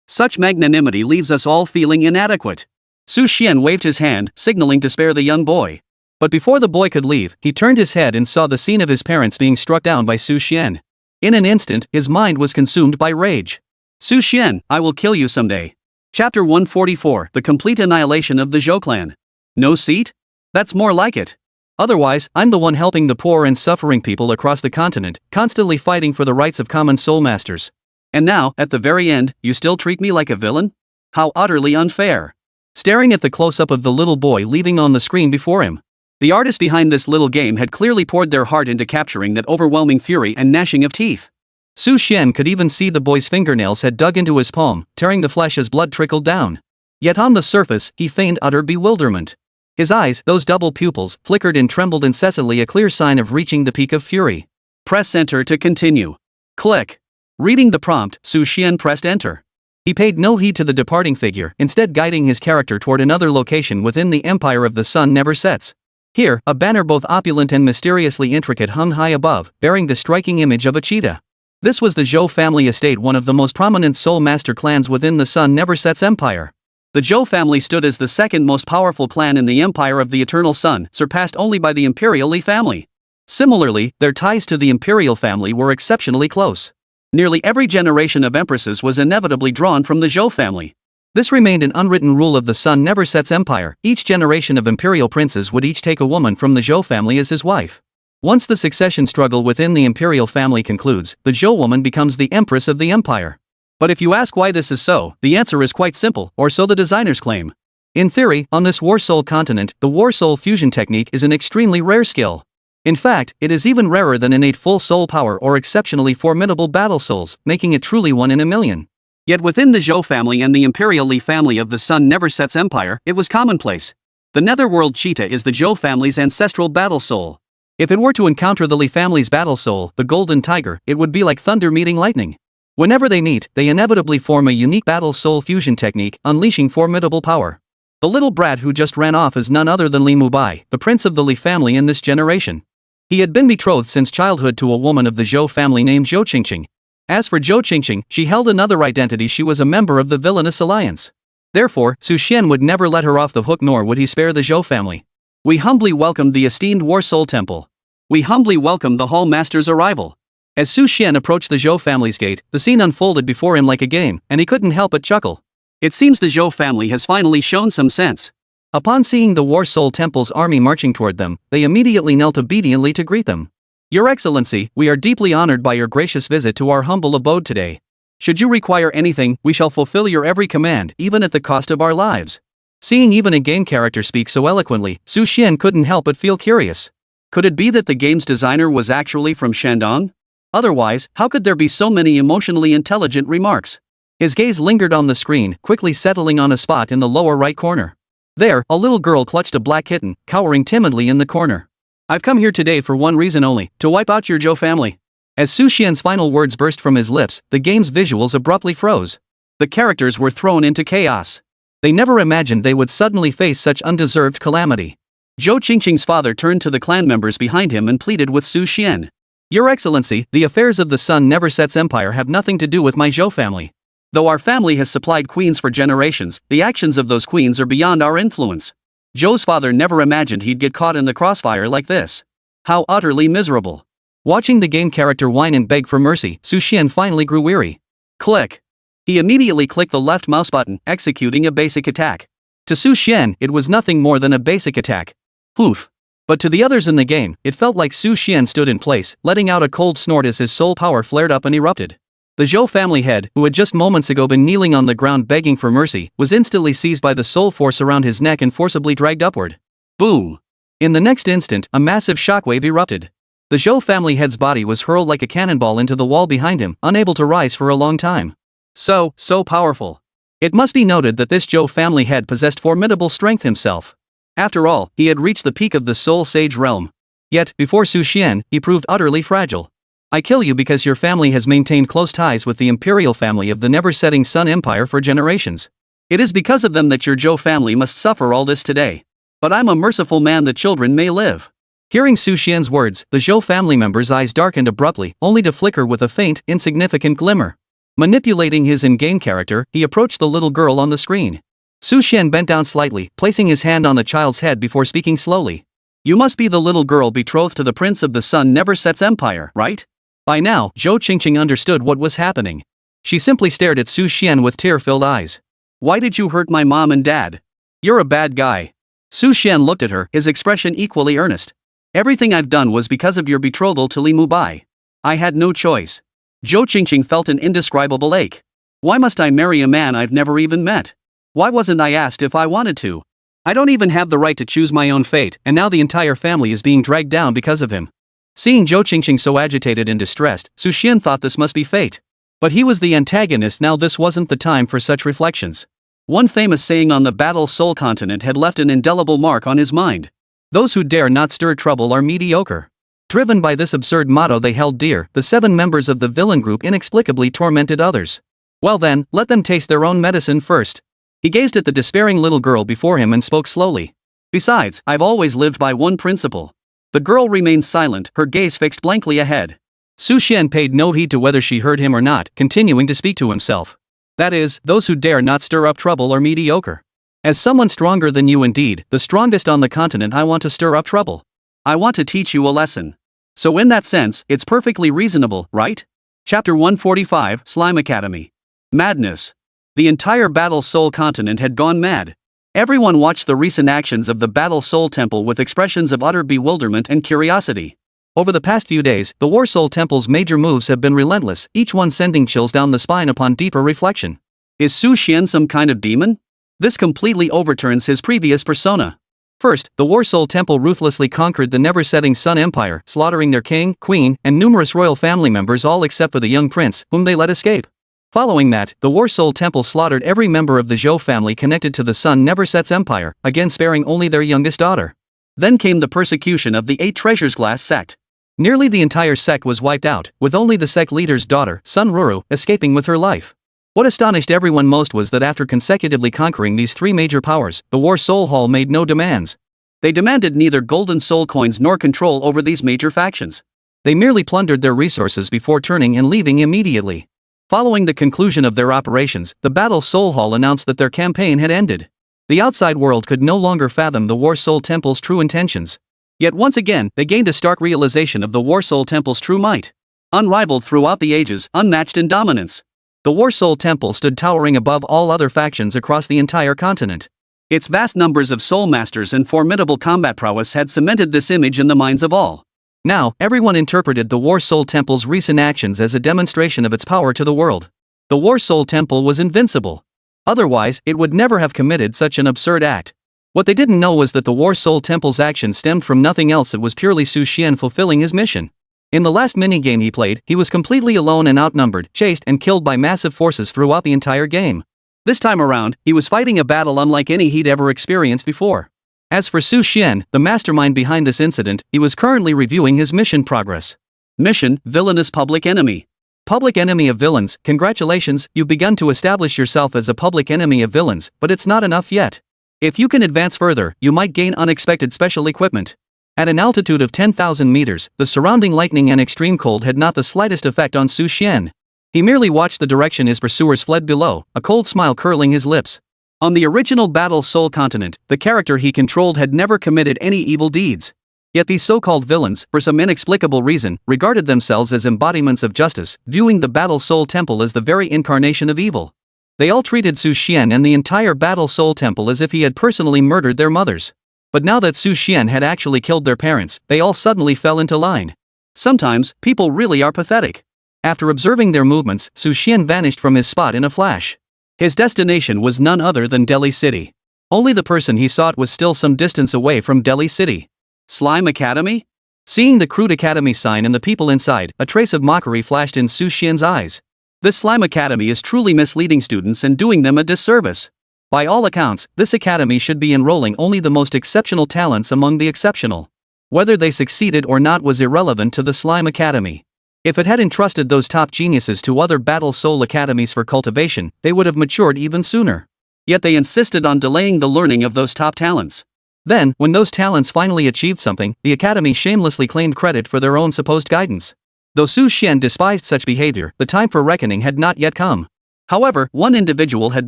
B: Such magnanimity leaves us all feeling inadequate. Su Xian waved his hand, signaling to spare the young boy. But before the boy could leave, he turned his head and saw the scene of his parents being struck down by Su Xian. In an instant, his mind was consumed by rage. Su Xian, I will kill you someday. Chapter 144, The Complete Annihilation of the Zhou Clan. No seat? That's more like it. Otherwise, I'm the one helping the poor and suffering people across the continent, constantly fighting for the rights of common soul masters. And now, at the very end, you still treat me like a villain? How utterly unfair. Staring at the close-up of the little boy leaving on the screen before him. The artists behind this little game had clearly poured their heart into capturing that overwhelming fury and gnashing of teeth. Su Xian could even see the boy's fingernails had dug into his palm, tearing the flesh as blood trickled down. Yet on the surface, he feigned utter bewilderment. His eyes, those double pupils, flickered and trembled incessantly, a clear sign of reaching the peak of fury. Press enter to continue. Click. Reading the prompt, Su Xian pressed enter. He paid no heed to the departing figure, instead guiding his character toward another location within the Empire of the Sun Never Sets. Here, a banner both opulent and mysteriously intricate hung high above, bearing the striking image of a cheetah. This was the Zhou family estate, one of the most prominent soul master clans within the Sun Never Sets Empire. The Zhou family stood as the second most powerful clan in the Empire of the Eternal Sun, surpassed only by the Imperial Li family. Similarly, their ties to the Imperial family were exceptionally close. Nearly every generation of empresses was inevitably drawn from the Zhou family. This remained an unwritten rule of the Sun Never Sets Empire. Each generation of imperial princes would each take a woman from the Zhou family as his wife. Once the succession struggle within the imperial family concludes, the Zhou woman becomes the empress of the empire. But if you ask why this is so, the answer is quite simple, or so the designers claim. In theory, on this War Soul continent, the War Soul fusion technique is an extremely rare skill. In fact, it is even rarer than innate full soul power or exceptionally formidable battle souls, making it truly one in a million. Yet within the Zhou family and the Imperial Li family of the Sun Never Sets Empire, it was commonplace. The Netherworld Cheetah is the Zhou family's ancestral battle soul. If it were to encounter the Li family's battle soul, the Golden Tiger, it would be like thunder meeting lightning. Whenever they meet, they inevitably form a unique battle soul fusion technique, unleashing formidable power. The little brat who just ran off is none other than Li Mubai, the prince of the Li family in this generation. He had been betrothed since childhood to a woman of the Zhou family named Zhou Qingqing. As for Zhou Qingqing, she held another identity. She was a member of the villainous alliance. Therefore, Su Xian would never let her off the hook, nor would he spare the Zhou family. We humbly welcome the esteemed War Soul Temple. We humbly welcome the Hall Master's arrival. As Su Xian approached the Zhou family's gate, the scene unfolded before him like a game, and he couldn't help but chuckle. It seems the Zhou family has finally shown some sense. Upon seeing the War Soul Temple's army marching toward them, they immediately knelt obediently to greet them. Your Excellency, we are deeply honored by your gracious visit to our humble abode today. Should you require anything, we shall fulfill your every command, even at the cost of our lives. Seeing even a game character speak so eloquently, Su Xian couldn't help but feel curious. Could it be that the game's designer was actually from Shandong? Otherwise, how could there be so many emotionally intelligent remarks? His gaze lingered on the screen, quickly settling on a spot in the lower right corner. There, a little girl clutched a black kitten, cowering timidly in the corner. I've come here today for one reason only, to wipe out your Zhou family. As Su Xian's final words burst from his lips, the game's visuals abruptly froze. The characters were thrown into chaos. They never imagined they would suddenly face such undeserved calamity. Zhou Qingqing's father turned to the clan members behind him and pleaded with Su Xian. Your Excellency, the affairs of the Sun Never Sets Empire have nothing to do with my Zhou family. Though our family has supplied queens for generations, the actions of those queens are beyond our influence. Zhou's father never imagined he'd get caught in the crossfire like this. How utterly miserable. Watching the game character whine and beg for mercy, Su Xian finally grew weary. Click. He immediately clicked the left mouse button, executing a basic attack. To Su Xian, it was nothing more than a basic attack. Poof. But to the others in the game, it felt like Su Xian stood in place, letting out a cold snort as his soul power flared up and erupted. The Zhou family head, who had just moments ago been kneeling on the ground begging for mercy, was instantly seized by the soul force around his neck and forcibly dragged upward. Boom! In the next instant, a massive shockwave erupted. The Zhou family head's body was hurled like a cannonball into the wall behind him, unable to rise for a long time. So powerful. It must be noted that this Zhou family head possessed formidable strength himself. After all, he had reached the peak of the Soul Sage realm. Yet, before Su Xian, he proved utterly fragile. I kill you because your family has maintained close ties with the imperial family of the never-setting Sun Empire for generations. It is because of them that your Zhou family must suffer all this today. But I'm a merciful man, the children may live. Hearing Su Xian's words, the Zhou family member's eyes darkened abruptly, only to flicker with a faint, insignificant glimmer. Manipulating his in-game character, he approached the little girl on the screen. Su Xian bent down slightly, placing his hand on the child's head before speaking slowly. You must be the little girl betrothed to the prince of the Sun Never Sets Empire, right? By now, Zhou Qingqing understood what was happening. She simply stared at Su Xian with tear-filled eyes. Why did you hurt my mom and dad? You're a bad guy. Su Xian looked at her, his expression equally earnest. Everything I've done was because of your betrothal to Li Mubai. I had no choice. Zhou Qingqing felt an indescribable ache. Why must I marry a man I've never even met? Why wasn't I asked if I wanted to? I don't even have the right to choose my own fate, and now the entire family is being dragged down because of him. Seeing Zhou Qingqing so agitated and distressed, Su Xian thought this must be fate. But he was the antagonist now, this wasn't the time for such reflections. One famous saying on the Battle Soul continent had left an indelible mark on his mind. Those who dare not stir trouble are mediocre. Driven by this absurd motto they held dear, the 7 members of the villain group inexplicably tormented others. Well then, let them taste their own medicine first. He gazed at the despairing little girl before him and spoke slowly. Besides, I've always lived by one principle. The girl remained silent, her gaze fixed blankly ahead. Su Xian paid no heed to whether she heard him or not, continuing to speak to himself. That is, those who dare not stir up trouble are mediocre. As someone stronger than you, indeed, the strongest on the continent, I want to stir up trouble. I want to teach you a lesson. So in that sense, it's perfectly reasonable, right? Chapter 145, Slime Academy. Madness. The entire Battle Soul continent had gone mad. Everyone watched the recent actions of the Battle Soul Temple with expressions of utter bewilderment and curiosity. Over the past few days, the War Soul Temple's major moves have been relentless, each one sending chills down the spine upon deeper reflection. Is Su Xian some kind of demon? This completely overturns his previous persona. First, the War Soul Temple ruthlessly conquered the never-setting Sun Empire, slaughtering their king, queen, and numerous royal family members, all except for the young prince, whom they let escape. Following that, the War Soul Temple slaughtered every member of the Zhou family connected to the Sun Never Sets Empire, again sparing only their youngest daughter. Then came the persecution of the 8 Treasures Glass sect. Nearly the entire sect was wiped out, with only the sect leader's daughter, Sun Ruru, escaping with her life. What astonished everyone most was that after consecutively conquering these 3 major powers, the War Soul Hall made no demands. They demanded neither golden soul coins nor control over these major factions. They merely plundered their resources before turning and leaving immediately. Following the conclusion of their operations, the Battle Soul Hall announced that their campaign had ended. The outside world could no longer fathom the War Soul Temple's true intentions. Yet once again, they gained a stark realization of the War Soul Temple's true might. Unrivaled throughout the ages, unmatched in dominance. The War Soul Temple stood towering above all other factions across the entire continent. Its vast numbers of soul masters and formidable combat prowess had cemented this image in the minds of all. Now, everyone interpreted the War Soul Temple's recent actions as a demonstration of its power to the world. The War Soul Temple was invincible. Otherwise, it would never have committed such an absurd act. What they didn't know was that the War Soul Temple's action stemmed from nothing else. It was purely Su Xian fulfilling his mission. In the last minigame he played, he was completely alone and outnumbered, chased and killed by massive forces throughout the entire game. This time around, he was fighting a battle unlike any he'd ever experienced before. As for Su Xian, the mastermind behind this incident, he was currently reviewing his mission progress. Mission: Villainous Public Enemy. Public enemy of villains, congratulations, you've begun to establish yourself as a public enemy of villains, but it's not enough yet. If you can advance further, you might gain unexpected special equipment. At an altitude of 10,000 meters, the surrounding lightning and extreme cold had not the slightest effect on Su Xian. He merely watched the direction his pursuers fled below, a cold smile curling his lips. On the original Battle Soul continent, the character he controlled had never committed any evil deeds. Yet these so-called villains, for some inexplicable reason, regarded themselves as embodiments of justice, viewing the Battle Soul Temple as the very incarnation of evil. They all treated Su Xian and the entire Battle Soul Temple as if he had personally murdered their mothers. But now that Su Xian had actually killed their parents, they all suddenly fell into line. Sometimes, people really are pathetic. After observing their movements, Su Xian vanished from his spot in a flash. His destination was none other than Delhi City. Only the person he sought was still some distance away from Delhi City. Slime Academy? Seeing the crude academy sign and the people inside, a trace of mockery flashed in Su Xian's eyes. This Slime Academy is truly misleading students and doing them a disservice. By all accounts, this academy should be enrolling only the most exceptional talents among the exceptional. Whether they succeeded or not was irrelevant to the Slime Academy. If it had entrusted those top geniuses to other battle soul academies for cultivation, they would have matured even sooner. Yet they insisted on delaying the learning of those top talents. Then, when those talents finally achieved something, the academy shamelessly claimed credit for their own supposed guidance. Though Su Xian despised such behavior, the time for reckoning had not yet come. However, one individual had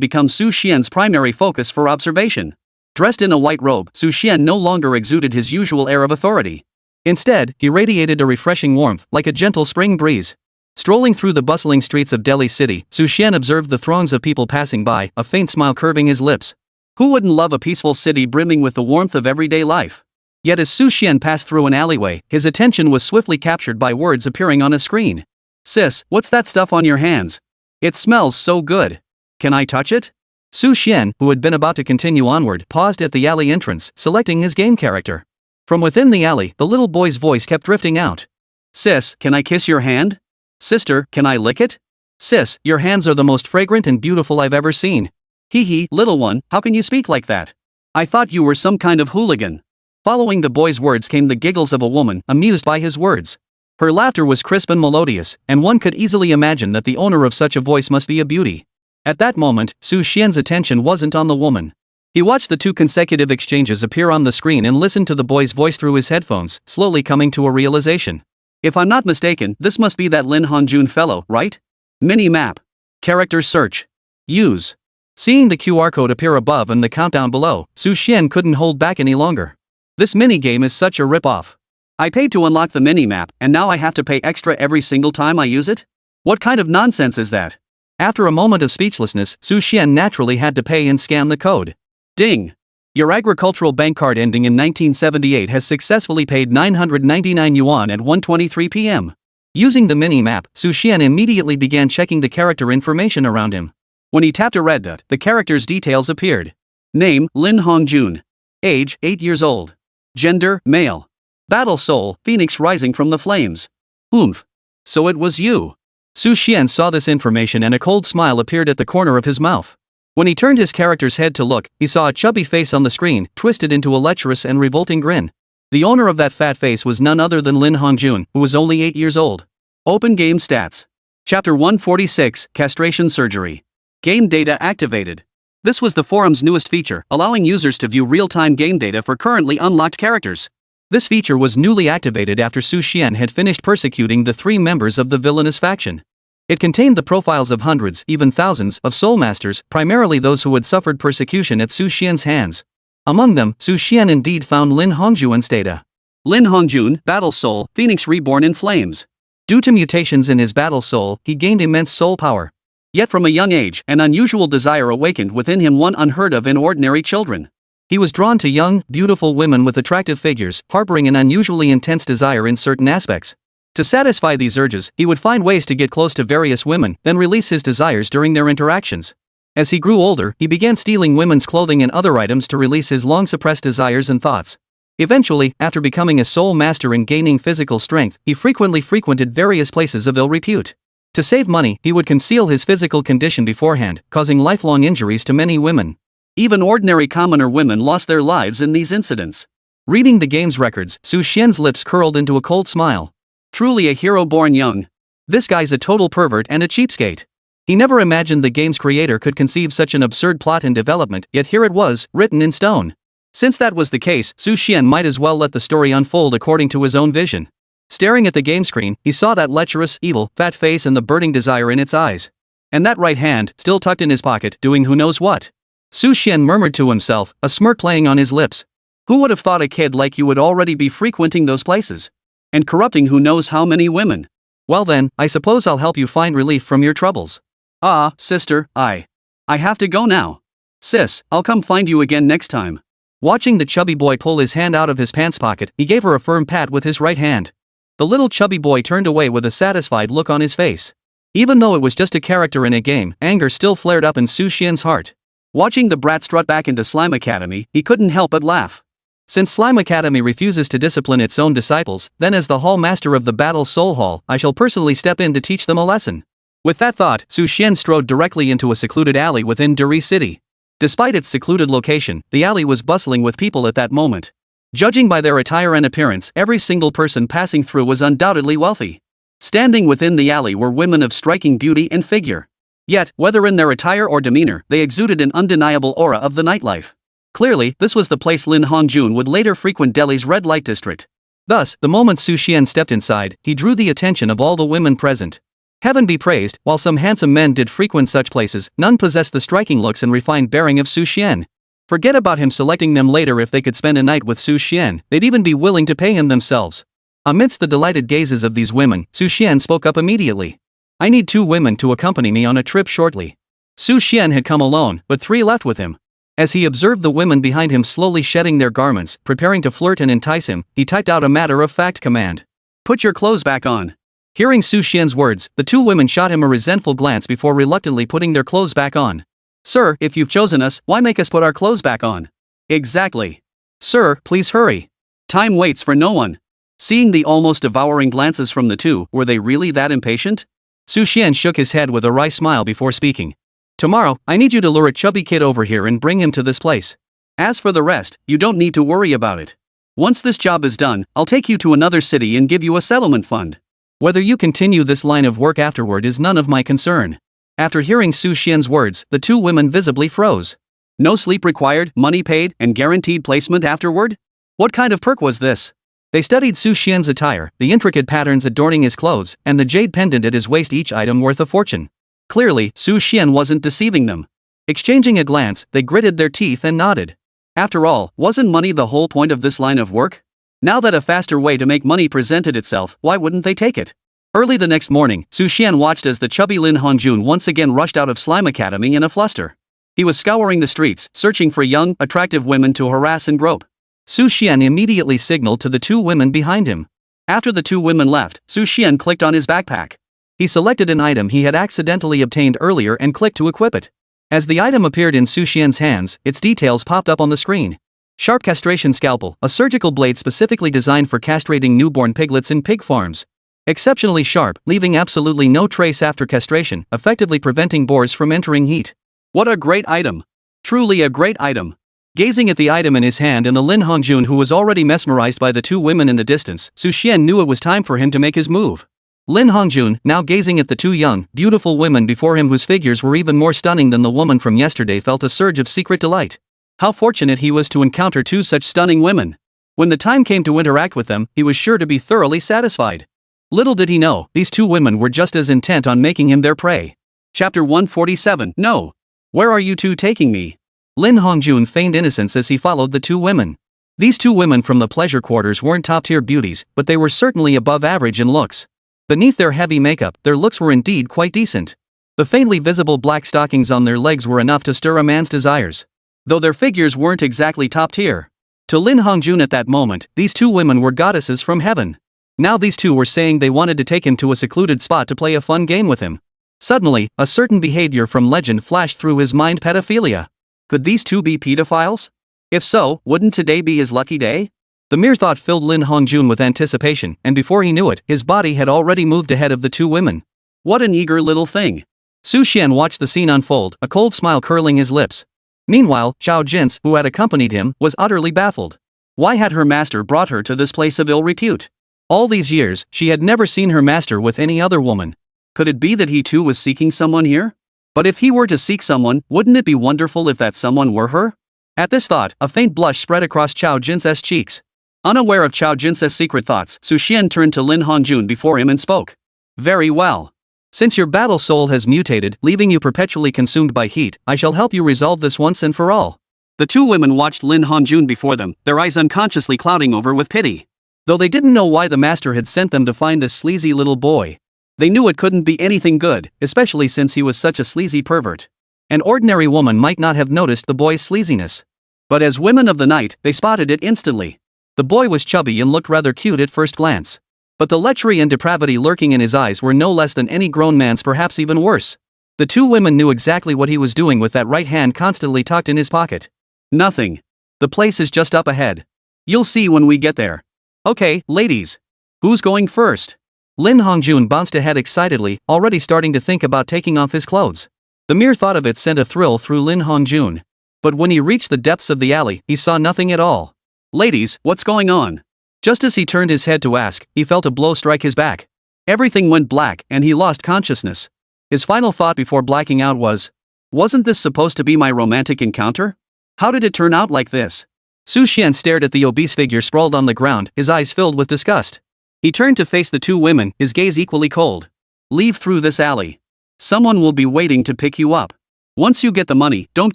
B: become Su Xian's primary focus for observation. Dressed in a white robe, Su Xian no longer exuded his usual air of authority. Instead, he radiated a refreshing warmth, like a gentle spring breeze. Strolling through the bustling streets of Delhi City, Su Xian observed the throngs of people passing by, a faint smile curving his lips. Who wouldn't love a peaceful city brimming with the warmth of everyday life? Yet as Su Xian passed through an alleyway, his attention was swiftly captured by words appearing on a screen. "Sis, what's that stuff on your hands? It smells so good. Can I touch it?" Su Xian, who had been about to continue onward, paused at the alley entrance, selecting his game character. From within the alley, the little boy's voice kept drifting out. "Sis, can I kiss your hand? Sister, can I lick it? Sis, your hands are the most fragrant and beautiful I've ever seen. Hee hee, little one, how can you speak like that? I thought you were some kind of hooligan." Following the boy's words came the giggles of a woman, amused by his words. Her laughter was crisp and melodious, and one could easily imagine that the owner of such a voice must be a beauty. At that moment, Su Xian's attention wasn't on the woman. He watched the two consecutive exchanges appear on the screen and listened to the boy's voice through his headphones, slowly coming to a realization. If I'm not mistaken, this must be that Lin Hongjun fellow, right? Mini-map. Character search. Use. Seeing the QR code appear above and the countdown below, Su Xian couldn't hold back any longer. This mini-game is such a rip-off. I paid to unlock the mini-map, and now I have to pay extra every single time I use it? What kind of nonsense is that? After a moment of speechlessness, Su Xian naturally had to pay and scan the code. Ding! Your agricultural bank card ending in 1978 has successfully paid 999 yuan at 1:23 p.m. Using the mini-map, Su Xian immediately began checking the character information around him. When he tapped a red dot, the character's details appeared. Name, Lin Hongjun. Age, 8 years old. Gender, male. Battle soul, phoenix rising from the flames. Oomph. So it was you. Su Xian saw this information and a cold smile appeared at the corner of his mouth. When he turned his character's head to look, he saw a chubby face on the screen, twisted into a lecherous and revolting grin. The owner of that fat face was none other than Lin Hongjun, who was only 8 years old. Open game stats. Chapter 146, Castration Surgery. Game data activated. This was the forum's newest feature, allowing users to view real-time game data for currently unlocked characters. This feature was newly activated after Su Xian had finished persecuting the 3 members of the villainous faction. It contained the profiles of hundreds, even thousands, of soul masters, primarily those who had suffered persecution at Su Xian's hands. Among them, Su Xian indeed found Lin Hongjun's data. Lin Hongjun, Battle Soul, Phoenix reborn in flames. Due to mutations in his battle soul, he gained immense soul power. Yet from a young age, an unusual desire awakened within him, one unheard of in ordinary children. He was drawn to young, beautiful women with attractive figures, harboring an unusually intense desire in certain aspects. To satisfy these urges, he would find ways to get close to various women, then release his desires during their interactions. As he grew older, he began stealing women's clothing and other items to release his long-suppressed desires and thoughts. Eventually, after becoming a soul master and gaining physical strength, he frequently frequented various places of ill repute. To save money, he would conceal his physical condition beforehand, causing lifelong injuries to many women. Even ordinary commoner women lost their lives in these incidents. Reading the game's records, Su Xian's lips curled into a cold smile. Truly a hero born young. This guy's a total pervert and a cheapskate. He never imagined the game's creator could conceive such an absurd plot and development, yet here it was, written in stone. Since that was the case, Su Xian might as well let the story unfold according to his own vision. Staring at the game screen, he saw that lecherous, evil, fat face and the burning desire in its eyes. And that right hand, still tucked in his pocket, doing who knows what. Su Xian murmured to himself, a smirk playing on his lips. Who would have thought a kid like you would already be frequenting those places? And corrupting who knows how many women? Well then, I suppose I'll help you find relief from your troubles. Ah, sister, I have to go now. Sis, I'll come find you again next time. Watching the chubby boy pull his hand out of his pants pocket, he gave her a firm pat with his right hand. The little chubby boy turned away with a satisfied look on his face. Even though it was just a character in a game, anger still flared up in Su Xian's heart. Watching the brat strut back into Slime Academy, he couldn't help but laugh. Since Slime Academy refuses to discipline its own disciples, then as the hall master of the Battle Soul Hall, I shall personally step in to teach them a lesson. With that thought, Su Xian strode directly into a secluded alley within Dari City. Despite its secluded location, the alley was bustling with people at that moment. Judging by their attire and appearance, every single person passing through was undoubtedly wealthy. Standing within the alley were women of striking beauty and figure. Yet, whether in their attire or demeanor, they exuded an undeniable aura of the nightlife. Clearly, this was the place Lin Hongjun would later frequent Delhi's red light district. Thus, the moment Su Xian stepped inside, he drew the attention of all the women present. Heaven be praised, while some handsome men did frequent such places, none possessed the striking looks and refined bearing of Su Xian. Forget about him selecting them later. If they could spend a night with Su Xian, they'd even be willing to pay him themselves. Amidst the delighted gazes of these women, Su Xian spoke up immediately. I need 2 women to accompany me on a trip shortly. Su Xian had come alone, but 3 left with him. As he observed the women behind him slowly shedding their garments, preparing to flirt and entice him, he typed out a matter-of-fact command. Put your clothes back on. Hearing Su Xian's words, the 2 women shot him a resentful glance before reluctantly putting their clothes back on. Sir, if you've chosen us, why make us put our clothes back on? Exactly. Sir, please hurry. Time waits for no one. Seeing the almost devouring glances from the 2, were they really that impatient? Su Xian shook his head with a wry smile before speaking. Tomorrow, I need you to lure a chubby kid over here and bring him to this place. As for the rest, you don't need to worry about it. Once this job is done, I'll take you to another city and give you a settlement fund. Whether you continue this line of work afterward is none of my concern. After hearing Su Xian's words, the 2 women visibly froze. No sleep required, money paid, and guaranteed placement afterward? What kind of perk was this? They studied Su Xian's attire, the intricate patterns adorning his clothes, and the jade pendant at his waist, each item worth a fortune. Clearly, Su Xian wasn't deceiving them. Exchanging a glance, they gritted their teeth and nodded. After all, wasn't money the whole point of this line of work? Now that a faster way to make money presented itself, why wouldn't they take it? Early the next morning, Su Xian watched as the chubby Lin Hongjun once again rushed out of Slime Academy in a fluster. He was scouring the streets, searching for young, attractive women to harass and grope. Su Xian immediately signaled to the 2 women behind him. After the 2 women left, Su Xian clicked on his backpack. He selected an item he had accidentally obtained earlier and clicked to equip it. As the item appeared in Su Xian's hands, its details popped up on the screen. Sharp castration scalpel, a surgical blade specifically designed for castrating newborn piglets in pig farms. Exceptionally sharp, leaving absolutely no trace after castration, effectively preventing boars from entering heat. What a great item! Truly a great item! Gazing at the item in his hand and the Lin Hongjun who was already mesmerized by the 2 women in the distance, Su Xian knew it was time for him to make his move. Lin Hongjun, now gazing at the 2 young, beautiful women before him whose figures were even more stunning than the woman from yesterday, felt a surge of secret delight. How fortunate he was to encounter 2 such stunning women. When the time came to interact with them, he was sure to be thoroughly satisfied. Little did he know, these 2 women were just as intent on making him their prey. Chapter 147. No. Where are you 2 taking me? Lin Hongjun feigned innocence as he followed the 2 women. These 2 women from the pleasure quarters weren't top-tier beauties, but they were certainly above average in looks. Beneath their heavy makeup, their looks were indeed quite decent. The faintly visible black stockings on their legs were enough to stir a man's desires. Though their figures weren't exactly top-tier. To Lin Hongjun at that moment, these 2 women were goddesses from heaven. Now these 2 were saying they wanted to take him to a secluded spot to play a fun game with him. Suddenly, a certain behavior from legend flashed through his mind: pedophilia. Could these 2 be pedophiles? If so, wouldn't today be his lucky day? The mere thought filled Lin Hongjun with anticipation, and before he knew it, his body had already moved ahead of the 2 women. What an eager little thing. Su Xian watched the scene unfold, a cold smile curling his lips. Meanwhile, Zhao Jin's, who had accompanied him, was utterly baffled. Why had her master brought her to this place of ill repute? All these years, she had never seen her master with any other woman. Could it be that he too was seeking someone here? But if he were to seek someone, wouldn't it be wonderful if that someone were her? At this thought, a faint blush spread across Zhao Jin's cheeks. Unaware of Zhao Jin's secret thoughts, Su Xian turned to Lin Hongjun before him and spoke. Very well. Since your battle soul has mutated, leaving you perpetually consumed by heat, I shall help you resolve this once and for all. The 2 women watched Lin Hongjun before them, their eyes unconsciously clouding over with pity. Though they didn't know why the master had sent them to find this sleazy little boy. They knew it couldn't be anything good, especially since he was such a sleazy pervert. An ordinary woman might not have noticed the boy's sleaziness. But as women of the night, they spotted it instantly. The boy was chubby and looked rather cute at first glance. But the lechery and depravity lurking in his eyes were no less than any grown man's, perhaps even worse. The 2 women knew exactly what he was doing with that right hand constantly tucked in his pocket. Nothing. The place is just up ahead. You'll see when we get there. Okay, ladies. Who's going first? Lin Hongjun bounced ahead excitedly, already starting to think about taking off his clothes. The mere thought of it sent a thrill through Lin Hongjun. But when he reached the depths of the alley, he saw nothing at all. Ladies, what's going on? Just as he turned his head to ask, he felt a blow strike his back. Everything went black and he lost consciousness. His final thought before blacking out was, "Wasn't this supposed to be my romantic encounter? How did it turn out like this?" Su Xian stared at the obese figure sprawled on the ground, his eyes filled with disgust. He turned to face the two women, his gaze equally cold. "Leave through this alley. Someone will be waiting to pick you up. Once you get the money, don't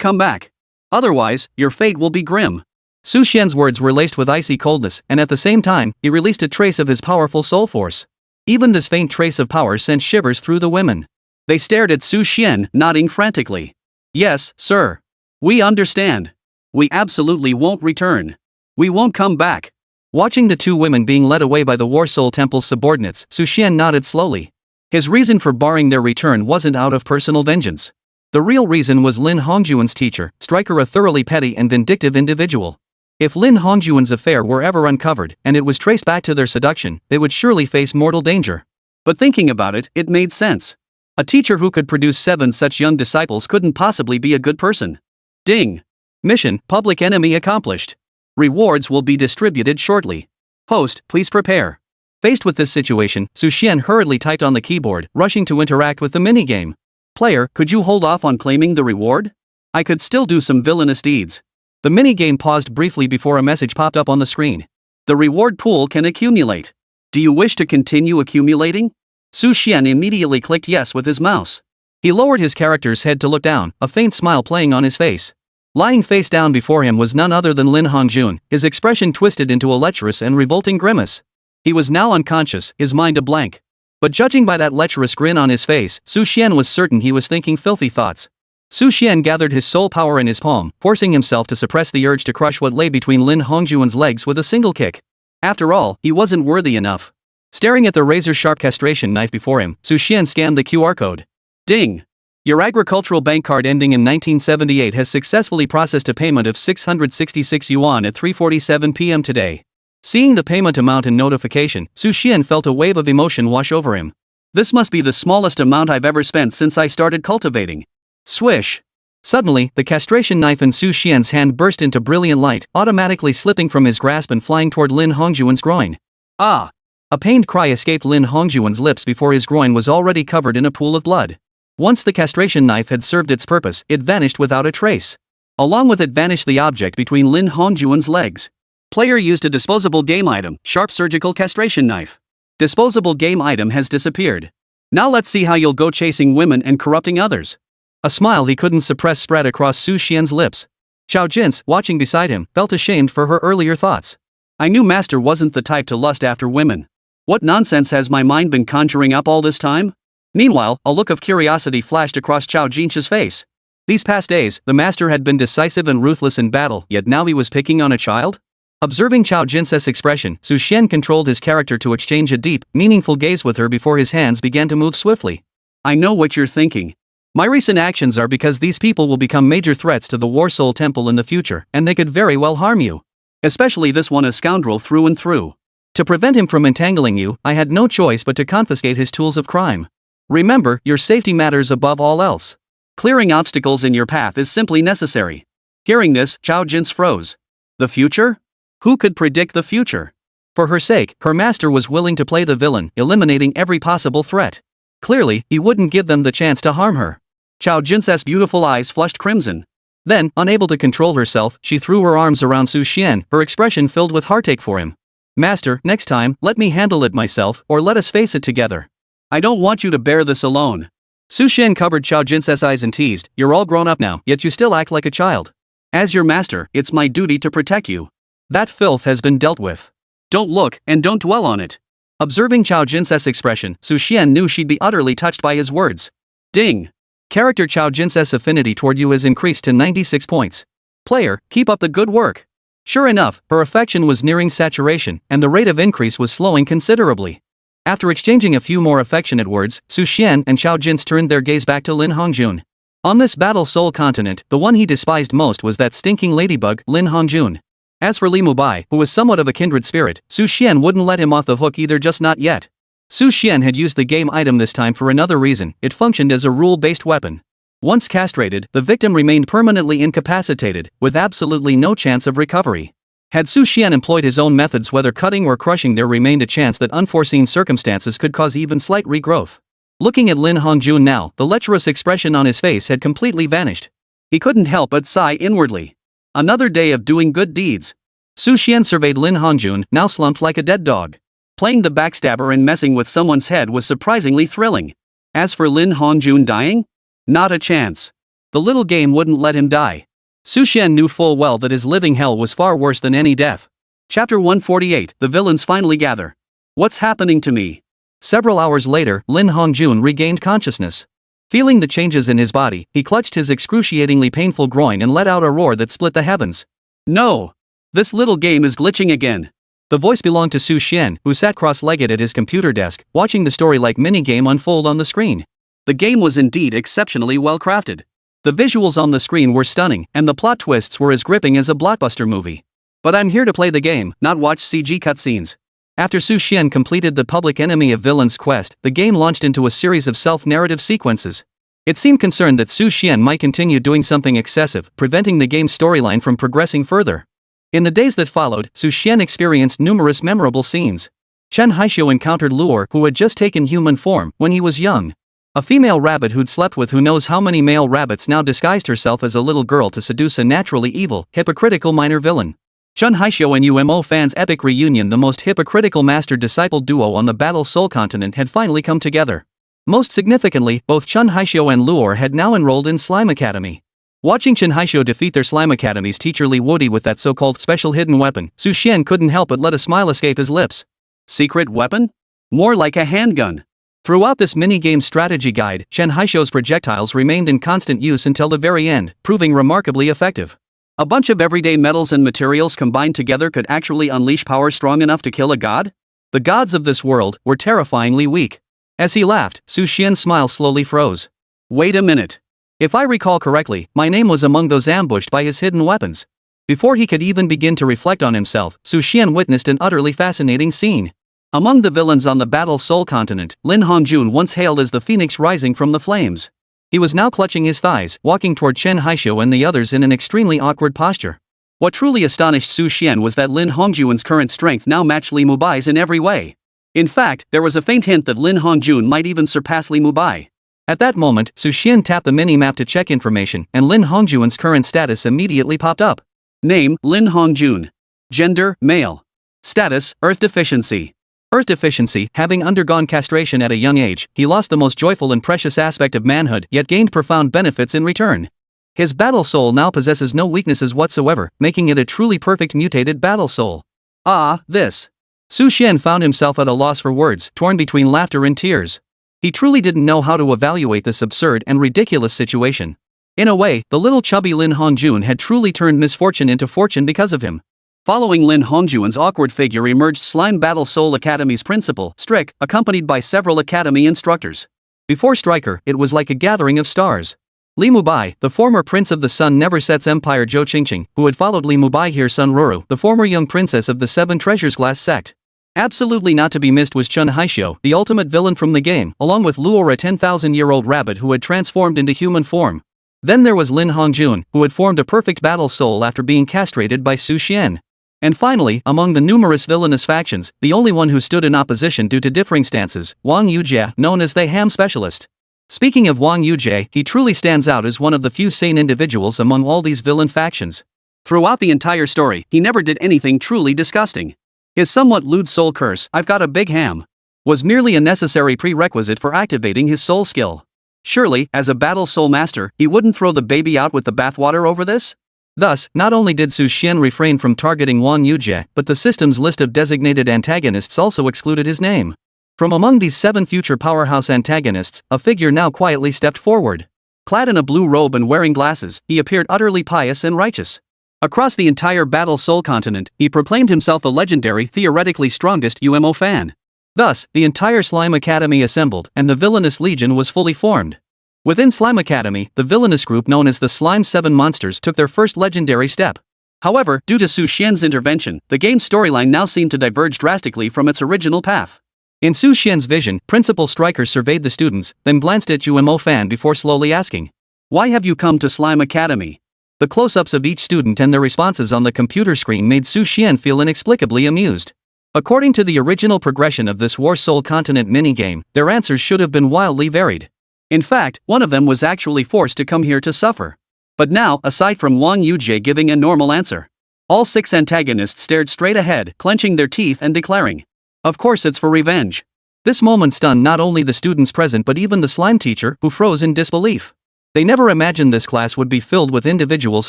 B: come back. Otherwise, your fate will be grim." Su Xian's words were laced with icy coldness, and at the same time, he released a trace of his powerful soul force. Even this faint trace of power sent shivers through the women. They stared at Su Xian, nodding frantically. "Yes, sir. We understand. We absolutely won't return. We won't come back." Watching the two women being led away by the War Soul Temple's subordinates, Su Xian nodded slowly. His reason for barring their return wasn't out of personal vengeance. The real reason was Lin Hongjuan's teacher, Striker, a thoroughly petty and vindictive individual. If Lin Hongjuan's affair were ever uncovered, and it was traced back to their seduction, they would surely face mortal danger. But thinking about it, it made sense. A teacher who could produce 7 such young disciples couldn't possibly be a good person. Ding! Mission, public enemy accomplished. Rewards will be distributed shortly. Host, please prepare. Faced with this situation, Su Xian hurriedly typed on the keyboard, rushing to interact with the minigame. "Player, could you hold off on claiming the reward? I could still do some villainous deeds." The minigame paused briefly before a message popped up on the screen. "The reward pool can accumulate. Do you wish to continue accumulating?" Su Xian immediately clicked yes with his mouse. He lowered his character's head to look down, a faint smile playing on his face. Lying face down before him was none other than Lin Hongjun, his expression twisted into a lecherous and revolting grimace. He was now unconscious, his mind a blank. But judging by that lecherous grin on his face, Su Xian was certain he was thinking filthy thoughts. Su Xian gathered his soul power in his palm, forcing himself to suppress the urge to crush what lay between Lin Hongjuan's legs with a single kick. After all, he wasn't worthy enough. Staring at the razor-sharp castration knife before him, Su Xian scanned the QR code. Ding! Your agricultural bank card ending in 1978 has successfully processed a payment of 666 yuan at 3:47 p.m. today. Seeing the payment amount and notification, Su Xian felt a wave of emotion wash over him. This must be the smallest amount I've ever spent since I started cultivating. Swish! Suddenly, the castration knife in Su Xian's hand burst into brilliant light, automatically slipping from his grasp and flying toward Lin Hongjuan's groin. Ah! A pained cry escaped Lin Hongjuan's lips before his groin was already covered in a pool of blood. Once the castration knife had served its purpose, it vanished without a trace. Along with it vanished the object between Lin Hongjuan's legs. Player used a disposable game item, sharp surgical castration knife. Disposable game item has disappeared. Now let's see how you'll go chasing women and corrupting others. A smile he couldn't suppress spread across Su Xian's lips. Xiao Jin's, watching beside him, felt ashamed for her earlier thoughts. I knew Master wasn't the type to lust after women. What nonsense has my mind been conjuring up all this time? Meanwhile, a look of curiosity flashed across Xiao Jin's face. These past days, the Master had been decisive and ruthless in battle, yet now he was picking on a child? Observing Xiao Jin's expression, Su Xian controlled his character to exchange a deep, meaningful gaze with her before his hands began to move swiftly. I know what you're thinking. My recent actions are because these people will become major threats to the War Soul Temple in the future, and they could very well harm you. Especially this one, a scoundrel through and through. To prevent him from entangling you, I had no choice but to confiscate his tools of crime. Remember, your safety matters above all else. Clearing obstacles in your path is simply necessary. Hearing this, Xiao Jin froze. The future? Who could predict the future? For her sake, her master was willing to play the villain, eliminating every possible threat. Clearly, he wouldn't give them the chance to harm her. Xiao Jin's beautiful eyes flushed crimson. Then, unable to control herself, she threw her arms around Su Xian, her expression filled with heartache for him. Master, next time, let me handle it myself, or let us face it together. I don't want you to bear this alone. Su Xian covered Xiao Jin's eyes and teased, you're all grown up now, yet you still act like a child. As your master, it's my duty to protect you. That filth has been dealt with. Don't look, and don't dwell on it. Observing Xiao Jin's expression, Su Xian knew she'd be utterly touched by his words. Ding! Character Xiao Jin's affinity toward you has increased to 96 points. Player, keep up the good work. Sure enough, her affection was nearing saturation, and the rate of increase was slowing considerably. After exchanging a few more affectionate words, Su Xian and Xiao Jin turned their gaze back to Lin Hongjun. On this Battle Soul continent, the one he despised most was that stinking ladybug, Lin Hongjun. As for Li Mubai, who was somewhat of a kindred spirit, Su Xian wouldn't let him off the hook either, just not yet. Su Xian had used the game item this time for another reason. It functioned as a rule-based weapon. Once castrated, the victim remained permanently incapacitated, with absolutely no chance of recovery. Had Su Xian employed his own methods, whether cutting or crushing, there remained a chance that unforeseen circumstances could cause even slight regrowth. Looking at Lin Hongjun now, the lecherous expression on his face had completely vanished. He couldn't help but sigh inwardly. Another day of doing good deeds. Su Xian surveyed Lin Hongjun, now slumped like a dead dog. Playing the backstabber and messing with someone's head was surprisingly thrilling. As for Lin Hongjun dying? Not a chance. The little game wouldn't let him die. Su Xian knew full well that his living hell was far worse than any death. Chapter 148, The Villains Finally Gather. What's happening to me? Several hours later, Lin Hongjun regained consciousness. Feeling the changes in his body, he clutched his excruciatingly painful groin and let out a roar that split the heavens. No! This little game is glitching again. The voice belonged to Su Xian, who sat cross-legged at his computer desk, watching the story-like minigame unfold on the screen. The game was indeed exceptionally well crafted. The visuals on the screen were stunning, and the plot twists were as gripping as a blockbuster movie. But I'm here to play the game, not watch CG cutscenes. After Su Xian completed the public enemy of villains quest, the game launched into a series of self-narrative sequences. It seemed concerned that Su Xian might continue doing something excessive, preventing the game's storyline from progressing further. In the days that followed, Su Xian experienced numerous memorable scenes. Chen Haixio encountered Luor, who had just taken human form when he was young. A female rabbit who'd slept with who knows how many male rabbits now disguised herself as a little girl to seduce a naturally evil, hypocritical minor villain. Chen Haixio and UMO fans' epic reunion, the most hypocritical master-disciple duo on the Battle Soul continent, had finally come together. Most significantly, both Chen Haixio and Luor had now enrolled in Slime Academy. Watching Chen Haixio defeat their Slime Academy's teacher Li Wudi with that so-called special hidden weapon, Su Xian couldn't help but let a smile escape his lips. Secret weapon? More like a handgun. Throughout this mini-game strategy guide, Chen Haixio's projectiles remained in constant use until the very end, proving remarkably effective. A bunch of everyday metals and materials combined together could actually unleash power strong enough to kill a god? The gods of this world were terrifyingly weak. As he laughed, Su Xian's smile slowly froze. Wait a minute. If I recall correctly, my name was among those ambushed by his hidden weapons. Before he could even begin to reflect on himself, Su Xian witnessed an utterly fascinating scene. Among the villains on the Battle Soul continent, Lin Hongjun, once hailed as the phoenix rising from the flames. He was now clutching his thighs, walking toward Chen Haixio and the others in an extremely awkward posture. What truly astonished Su Xian was that Lin Hongjun's current strength now matched Li Mubai's in every way. In fact, there was a faint hint that Lin Hongjun might even surpass Li Mubai. At that moment, Su Xian tapped the mini-map to check information, and Lin Hongjun's current status immediately popped up. Name, Lin Hongjun. Gender, male. Status, Earth Deficiency. Earth Deficiency. Having undergone castration at a young age, he lost the most joyful and precious aspect of manhood, yet gained profound benefits in return. His battle soul now possesses no weaknesses whatsoever, making it a truly perfect mutated battle soul. Ah, this. Su Xian found himself at a loss for words, torn between laughter and tears. He truly didn't know how to evaluate this absurd and ridiculous situation. In a way, the little chubby Lin Hongjun had truly turned misfortune into fortune because of him. Following Lin Hongjun's awkward figure emerged Slime Battle Soul Academy's principal, Strick, accompanied by several academy instructors. Before Striker, it was like a gathering of stars. Li Mubai, the former prince of the Sun Never Sets Empire Zhou Qingqing, who had followed Li Mubai here, Sun Ruru, the former young princess of the Seven Treasures Glass sect. Absolutely not to be missed was Chen Haixio, the ultimate villain from the game, along with Luor, a 10,000-year-old rabbit who had transformed into human form. Then there was Lin Hongjun, who had formed a perfect battle soul after being castrated by Su Xian. And finally, among the numerous villainous factions, the only one who stood in opposition due to differing stances, Wang Yujie, known as the Ham Specialist. Speaking of Wang Yujie, he truly stands out as one of the few sane individuals among all these villain factions. Throughout the entire story, he never did anything truly disgusting. His somewhat lewd soul curse, "I've got a big ham," was merely a necessary prerequisite for activating his soul skill. Surely, as a battle soul master, he wouldn't throw the baby out with the bathwater over this? Thus, not only did Su Xian refrain from targeting Wang Yujie, but the system's list of designated antagonists also excluded his name. From among these 7 future powerhouse antagonists, a figure now quietly stepped forward. Clad in a blue robe and wearing glasses, he appeared utterly pious and righteous. Across the entire Battle Soul continent, he proclaimed himself the legendary, theoretically strongest UMO fan. Thus, the entire Slime Academy assembled, and the villainous legion was fully formed. Within Slime Academy, the villainous group known as the Slime 7 Monsters took their first legendary step. However, due to Su Xian's intervention, the game's storyline now seemed to diverge drastically from its original path. In Su Xian's vision, Principal Striker surveyed the students, then glanced at UMO Fan before slowly asking, "Why have you come to Slime Academy?" The close-ups of each student and their responses on the computer screen made Su Xian feel inexplicably amused. According to the original progression of this War Soul Continent minigame, their answers should have been wildly varied. In fact, one of them was actually forced to come here to suffer. But now, aside from Wang Yujie giving a normal answer, all 6 antagonists stared straight ahead, clenching their teeth and declaring, "Of course it's for revenge." This moment stunned not only the students present but even the slime teacher, who froze in disbelief. They never imagined this class would be filled with individuals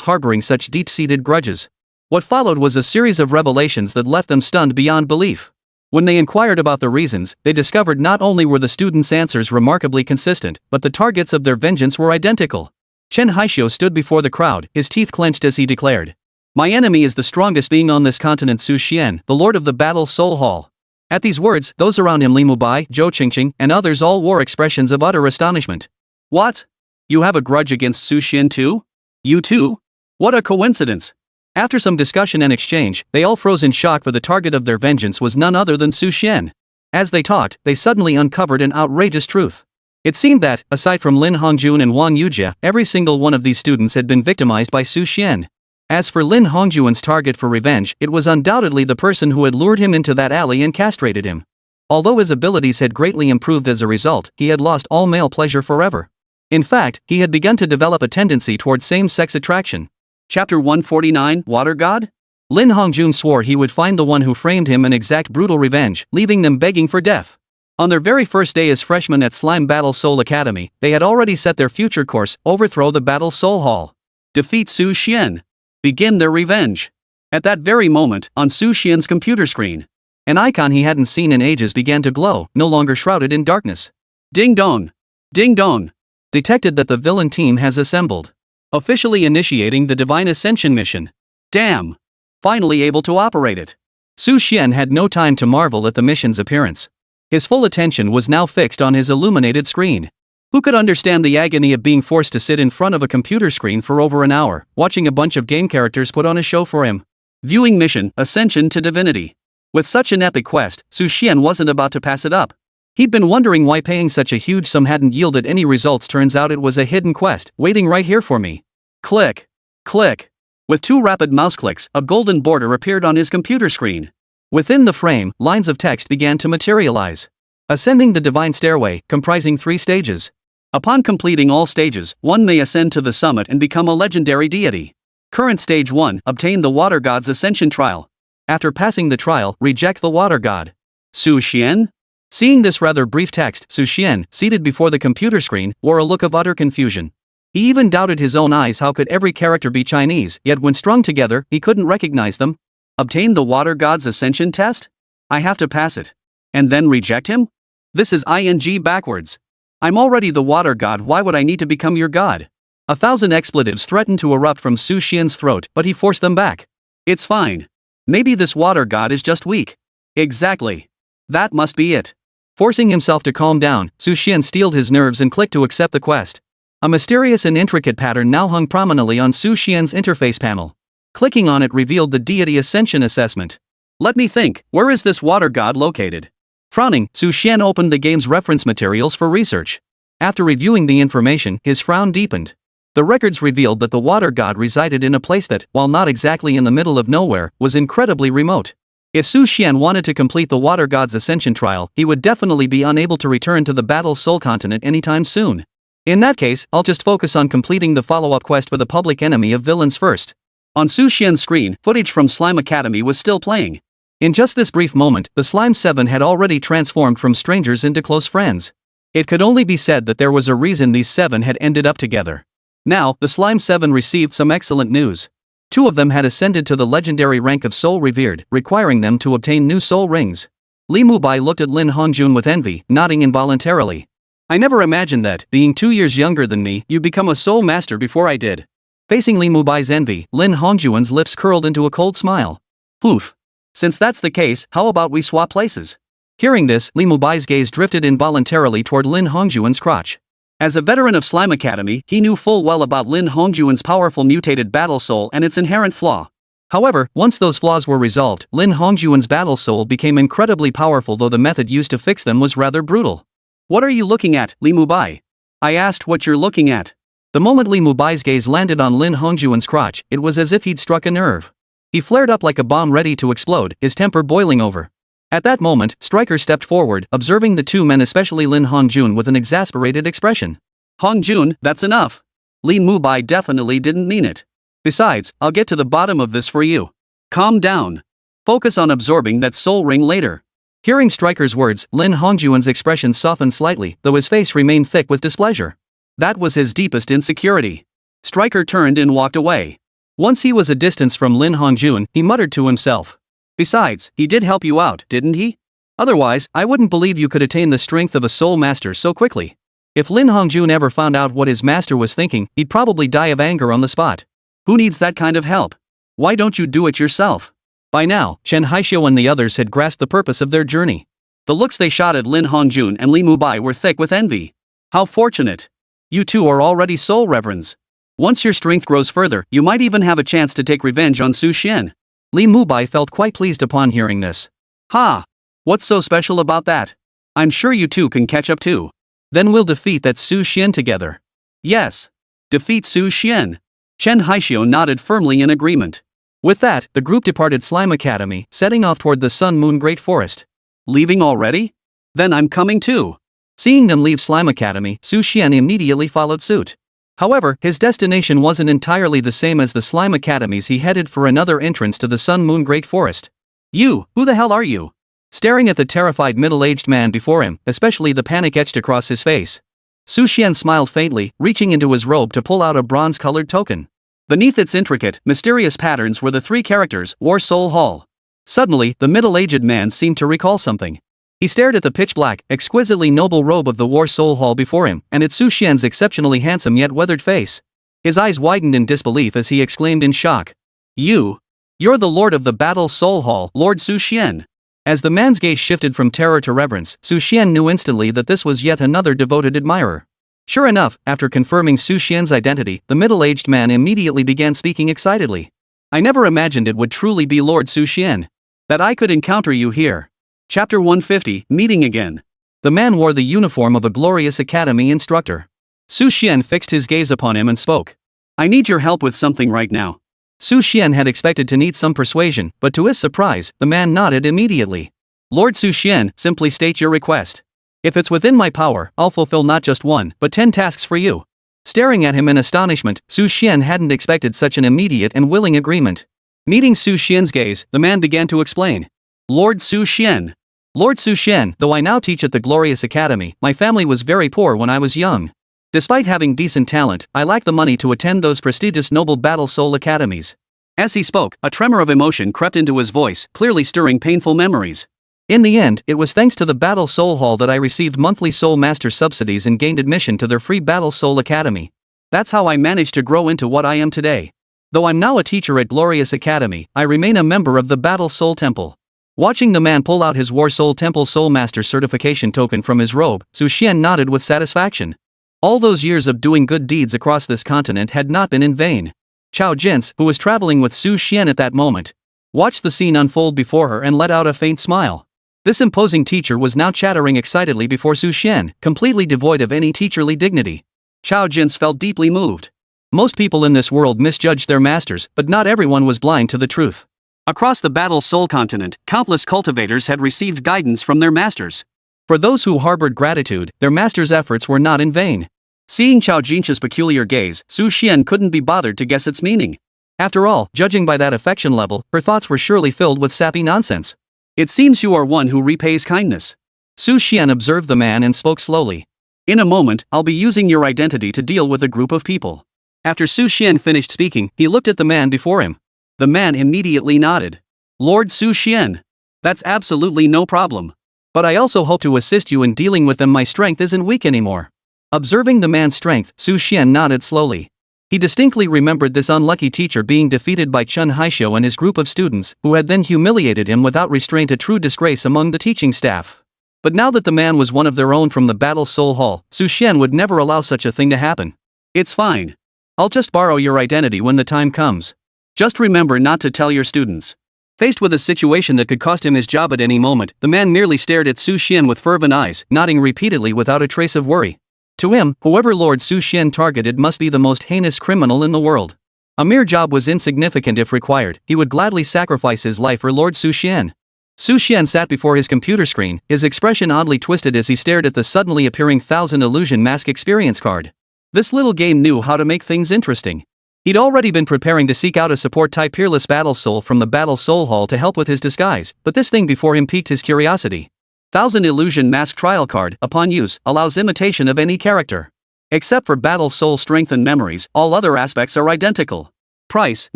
B: harboring such deep-seated grudges. What followed was a series of revelations that left them stunned beyond belief. When they inquired about the reasons, they discovered not only were the students' answers remarkably consistent, but the targets of their vengeance were identical. Chen Haixio stood before the crowd, his teeth clenched as he declared, "My enemy is the strongest being on this continent, Su Xian, the Lord of the Battle Soul Hall." At these words, those around him, Li Mubai, Zhou Qingqing, and others all wore expressions of utter astonishment. "What? You have a grudge against Su Xian too? You too? What a coincidence!" After some discussion and exchange, they all froze in shock, for the target of their vengeance was none other than Su Xian. As they talked, they suddenly uncovered an outrageous truth. It seemed that, aside from Lin Hongjun and Wang Yujie, every single one of these students had been victimized by Su Xian. As for Lin Hongjuan's target for revenge, it was undoubtedly the person who had lured him into that alley and castrated him. Although his abilities had greatly improved as a result, he had lost all male pleasure forever. In fact, he had begun to develop a tendency toward same-sex attraction. Chapter 149, Water God? Lin Hongjun swore he would find the one who framed him and exact brutal revenge, leaving them begging for death. On their very first day as freshmen at Slime Battle Soul Academy, they had already set their future course: overthrow the Battle Soul Hall, defeat Su Xian, begin their revenge. At that very moment, on Su Xian's computer screen, an icon he hadn't seen in ages began to glow, no longer shrouded in darkness. Ding dong! Ding dong! Detected that the villain team has assembled. Officially initiating the Divine Ascension mission. Damn! Finally able to operate it. Su Xian had no time to marvel at the mission's appearance. His full attention was now fixed on his illuminated screen. Who could understand the agony of being forced to sit in front of a computer screen for over an hour, watching a bunch of game characters put on a show for him? Viewing mission, Ascension to Divinity. With such an epic quest, Su Xian wasn't about to pass it up. He'd been wondering why paying such a huge sum hadn't yielded any results. Turns out it was a hidden quest, waiting right here for me. Click. Click. With 2 rapid mouse clicks, a golden border appeared on his computer screen. Within the frame, lines of text began to materialize. Ascending the Divine Stairway, comprising 3 stages. Upon completing all stages, one may ascend to the summit and become a legendary deity. Current Stage 1, obtain the Water God's Ascension Trial. After passing the trial, reject the Water God. Su Xian? Seeing this rather brief text, Su Xian, seated before the computer screen, wore a look of utter confusion. He even doubted his own eyes. How could every character be Chinese, yet when strung together, he couldn't recognize them? Obtain the Water God's Ascension test? I have to pass it. And then reject him? This is ing backwards. I'm already the Water God, why would I need to become your god? 1,000 expletives threatened to erupt from Su Xian's throat, but he forced them back. It's fine. Maybe this Water God is just weak. Exactly. That must be it. Forcing himself to calm down, Su Xian steeled his nerves and clicked to accept the quest. A mysterious and intricate pattern now hung prominently on Su Xian's interface panel. Clicking on it revealed the Deity Ascension Assessment. Let me think, where is this Water God located? Frowning, Su Xian opened the game's reference materials for research. After reviewing the information, his frown deepened. The records revealed that the Water God resided in a place that, while not exactly in the middle of nowhere, was incredibly remote. If Su Xian wanted to complete the Water God's Ascension trial, he would definitely be unable to return to the Battle Soul Continent anytime soon. In that case, I'll just focus on completing the follow-up quest for the public enemy of villains first. On Su Xian's screen, footage from Slime Academy was still playing. In just this brief moment, the Slime 7 had already transformed from strangers into close friends. It could only be said that there was a reason these 7 had ended up together. Now, the Slime 7 received some excellent news. 2 of them had ascended to the legendary rank of Soul Revered, requiring them to obtain new soul rings. Li Mubai looked at Lin Hongjun with envy, nodding involuntarily. I never imagined that, being 2 years younger than me, you'd become a soul master before I did. Facing Li Mubai's envy, Lin Hongjun's lips curled into a cold smile. Poof. Since that's the case, how about we swap places? Hearing this, Li Mubai's gaze drifted involuntarily toward Lin Hongjun's crotch. As a veteran of Slime Academy, he knew full well about Lin Hongjun's powerful mutated battle soul and its inherent flaw. However, once those flaws were resolved, Lin Hongjun's battle soul became incredibly powerful, though the method used to fix them was rather brutal. What are you looking at, Li Mubai? I asked what you're looking at.
A: The moment Li Mubai's gaze landed on Lin Hongjuan's crotch, it was as if he'd struck a nerve. He flared up like a bomb ready to explode, his temper boiling over. At that moment, Stryker stepped forward, observing the two men, especially Lin Hongjun, with an exasperated expression.
B: Hongjun, that's enough. Li Mubai definitely didn't mean it. Besides, I'll get to the bottom of this for you. Calm down. Focus on absorbing that soul ring later.
A: Hearing Stryker's words, Lin Hongjuan's expression softened slightly, though his face remained thick with displeasure.
B: That was his deepest insecurity. Stryker turned and walked away. Once he was a distance from Lin Hongjun, he muttered to himself. Besides, he did help you out, didn't he? Otherwise, I wouldn't believe you could attain the strength of a soul master so quickly. If Lin Hongjun ever found out what his master was thinking, he'd probably die of anger on the spot. Who needs that kind of help? Why don't you do it yourself? By now, Chen Haishio and the others had grasped the purpose of their journey. The looks they shot at Lin Hongjun and Li Mubai were thick with envy. How fortunate. You two are already soul reverends. Once your strength grows further, you might even have a chance to take revenge on Su Xian.
A: Li Mubai felt quite pleased upon hearing this.
B: Ha! What's so special about that? I'm sure you two can catch up too.
A: Then we'll defeat that Su Xian together.
B: Yes. Defeat Su Xian. Chen Haishio nodded firmly in agreement.
A: With that, the group departed Slime Academy, setting off toward the Sun Moon Great Forest.
B: Leaving already? Then I'm coming too.
A: Seeing them leave Slime Academy, Su Xian immediately followed suit. However, his destination wasn't entirely the same as the Slime Academies. He headed for another entrance to the Sun Moon Great Forest.
B: You, who the hell are you?
A: Staring at the terrified middle-aged man before him, especially the panic etched across his face, Su Xian smiled faintly, reaching into his robe to pull out a bronze-colored token. Beneath its intricate, mysterious patterns were the three characters, War Soul Hall. Suddenly, the middle-aged man seemed to recall something. He stared at the pitch-black, exquisitely noble robe of the War Soul Hall before him, and at Su Xian's exceptionally handsome yet weathered face. His eyes widened in disbelief as he exclaimed in shock. You're the Lord of the Battle Soul Hall, Lord Su Xian. As the man's gaze shifted from terror to reverence, Su Xian knew instantly that this was yet another devoted admirer. Sure enough, after confirming Su Xian's identity, the middle-aged man immediately began speaking excitedly. I never imagined it would truly be Lord Su Xian. That I could encounter you here. Chapter 150, Meeting Again. The man wore the uniform of a glorious academy instructor. Su Xian fixed his gaze upon him and spoke. I need your help with something right now. Su Xian had expected to need some persuasion, but to his surprise, the man nodded immediately. Lord Su Xian, simply state your request. If it's within my power, I'll fulfill not just 1, but 10 tasks for you. Staring at him in astonishment, Su Xian hadn't expected such an immediate and willing agreement. Meeting Su Xian's gaze, the man began to explain. Lord Su Xian. Lord Su Xian, though I now teach at the Glorious Academy, my family was very poor when I was young. Despite having decent talent, I lack the money to attend those prestigious noble battle soul academies. As he spoke, a tremor of emotion crept into his voice, clearly stirring painful memories. In the end, it was thanks to the Battle Soul Hall that I received monthly Soul Master subsidies and gained admission to their free Battle Soul Academy. That's how I managed to grow into what I am today. Though I'm now a teacher at Glorious Academy, I remain a member of the Battle Soul Temple. Watching the man pull out his War Soul Temple Soul Master certification token from his robe, Su Xian nodded with satisfaction. All those years of doing good deeds across this continent had not been in vain. Chao Jins, who was traveling with Su Xian at that moment, watched the scene unfold before her and let out a faint smile. This imposing teacher was now chattering excitedly before Su Xian, completely devoid of any teacherly dignity. Chao Jins felt deeply moved. Most people in this world misjudged their masters, but not everyone was blind to the truth. Across the Battle Soul continent, countless cultivators had received guidance from their masters. For those who harbored gratitude, their masters' efforts were not in vain. Seeing Chao Jin's peculiar gaze, Su Xian couldn't be bothered to guess its meaning. After all, judging by that affection level, her thoughts were surely filled with sappy nonsense. It seems you are one who repays kindness. Su Xian observed the man and spoke slowly. In a moment, I'll be using your identity to deal with a group of people. After Su Xian finished speaking, he looked at the man before him. The man immediately nodded. Lord Su Xian. That's absolutely no problem. But I also hope to assist you in dealing with them. My strength isn't weak anymore. Observing the man's strength, Su Xian nodded slowly. He distinctly remembered this unlucky teacher being defeated by Chen Haishio and his group of students, who had then humiliated him without restraint, a true disgrace among the teaching staff. But now that the man was one of their own from the Battle Soul Hall, Su Xian would never allow such a thing to happen. It's fine. I'll just borrow your identity when the time comes. Just remember not to tell your students. Faced with a situation that could cost him his job at any moment, the man merely stared at Su Xian with fervent eyes, nodding repeatedly without a trace of worry.
B: To him, whoever Lord Su Xian targeted must be the most heinous criminal in the world. A mere job was insignificant if required, he would gladly sacrifice his life for Lord Su Xian. Su Xian sat before his computer screen, his expression oddly twisted as he stared at the suddenly appearing 1000 Illusion Mask experience card. This little game knew how to make things interesting. He'd already been preparing to seek out a support-type peerless battle soul from the Battle Soul Hall to help with his disguise, but this thing before him piqued his curiosity. 1000 Illusion Mask trial card, upon use, allows imitation of any character. Except for Battle Soul Strength and Memories, all other aspects are identical. Price,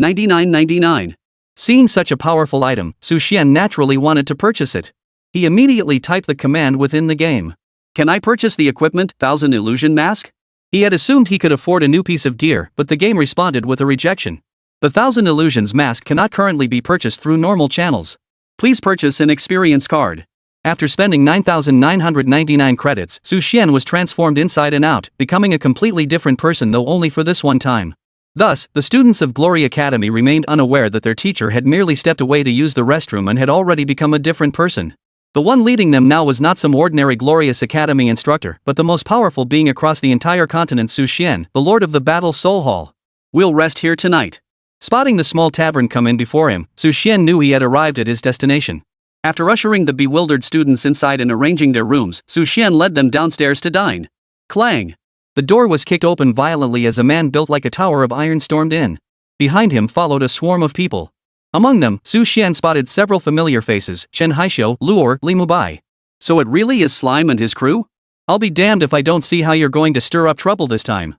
B: $99.99. Seeing such a powerful item, Su Xian naturally wanted to purchase it. He immediately typed the command within the game. Can I purchase the equipment, 1000 Illusion Mask? He had assumed he could afford a new piece of gear, but the game responded with a rejection. The 1000 Illusions Mask cannot currently be purchased through normal channels. Please purchase an experience card. After spending 9,999 credits, Su Xian was transformed inside and out, becoming a completely different person though only for this one time. Thus, the students of Glory Academy remained unaware that their teacher had merely stepped away to use the restroom and had already become a different person. The one leading them now was not some ordinary Glorious Academy instructor, but the most powerful being across the entire continent, Su Xian, the Lord of the Battle Soul Hall. We'll rest here tonight. Spotting the small tavern come in before him, Su Xian knew he had arrived at his destination. After ushering the bewildered students inside and arranging their rooms, Su Xian led them downstairs to dine. Clang! The door was kicked open violently as a man built like a tower of iron stormed in. Behind him followed a swarm of people. Among them, Su Xian spotted several familiar faces: Chen Haishou, Luor, Li Mubai. So it really is Slime and his crew? I'll be damned if I don't see how you're going to stir up trouble this time.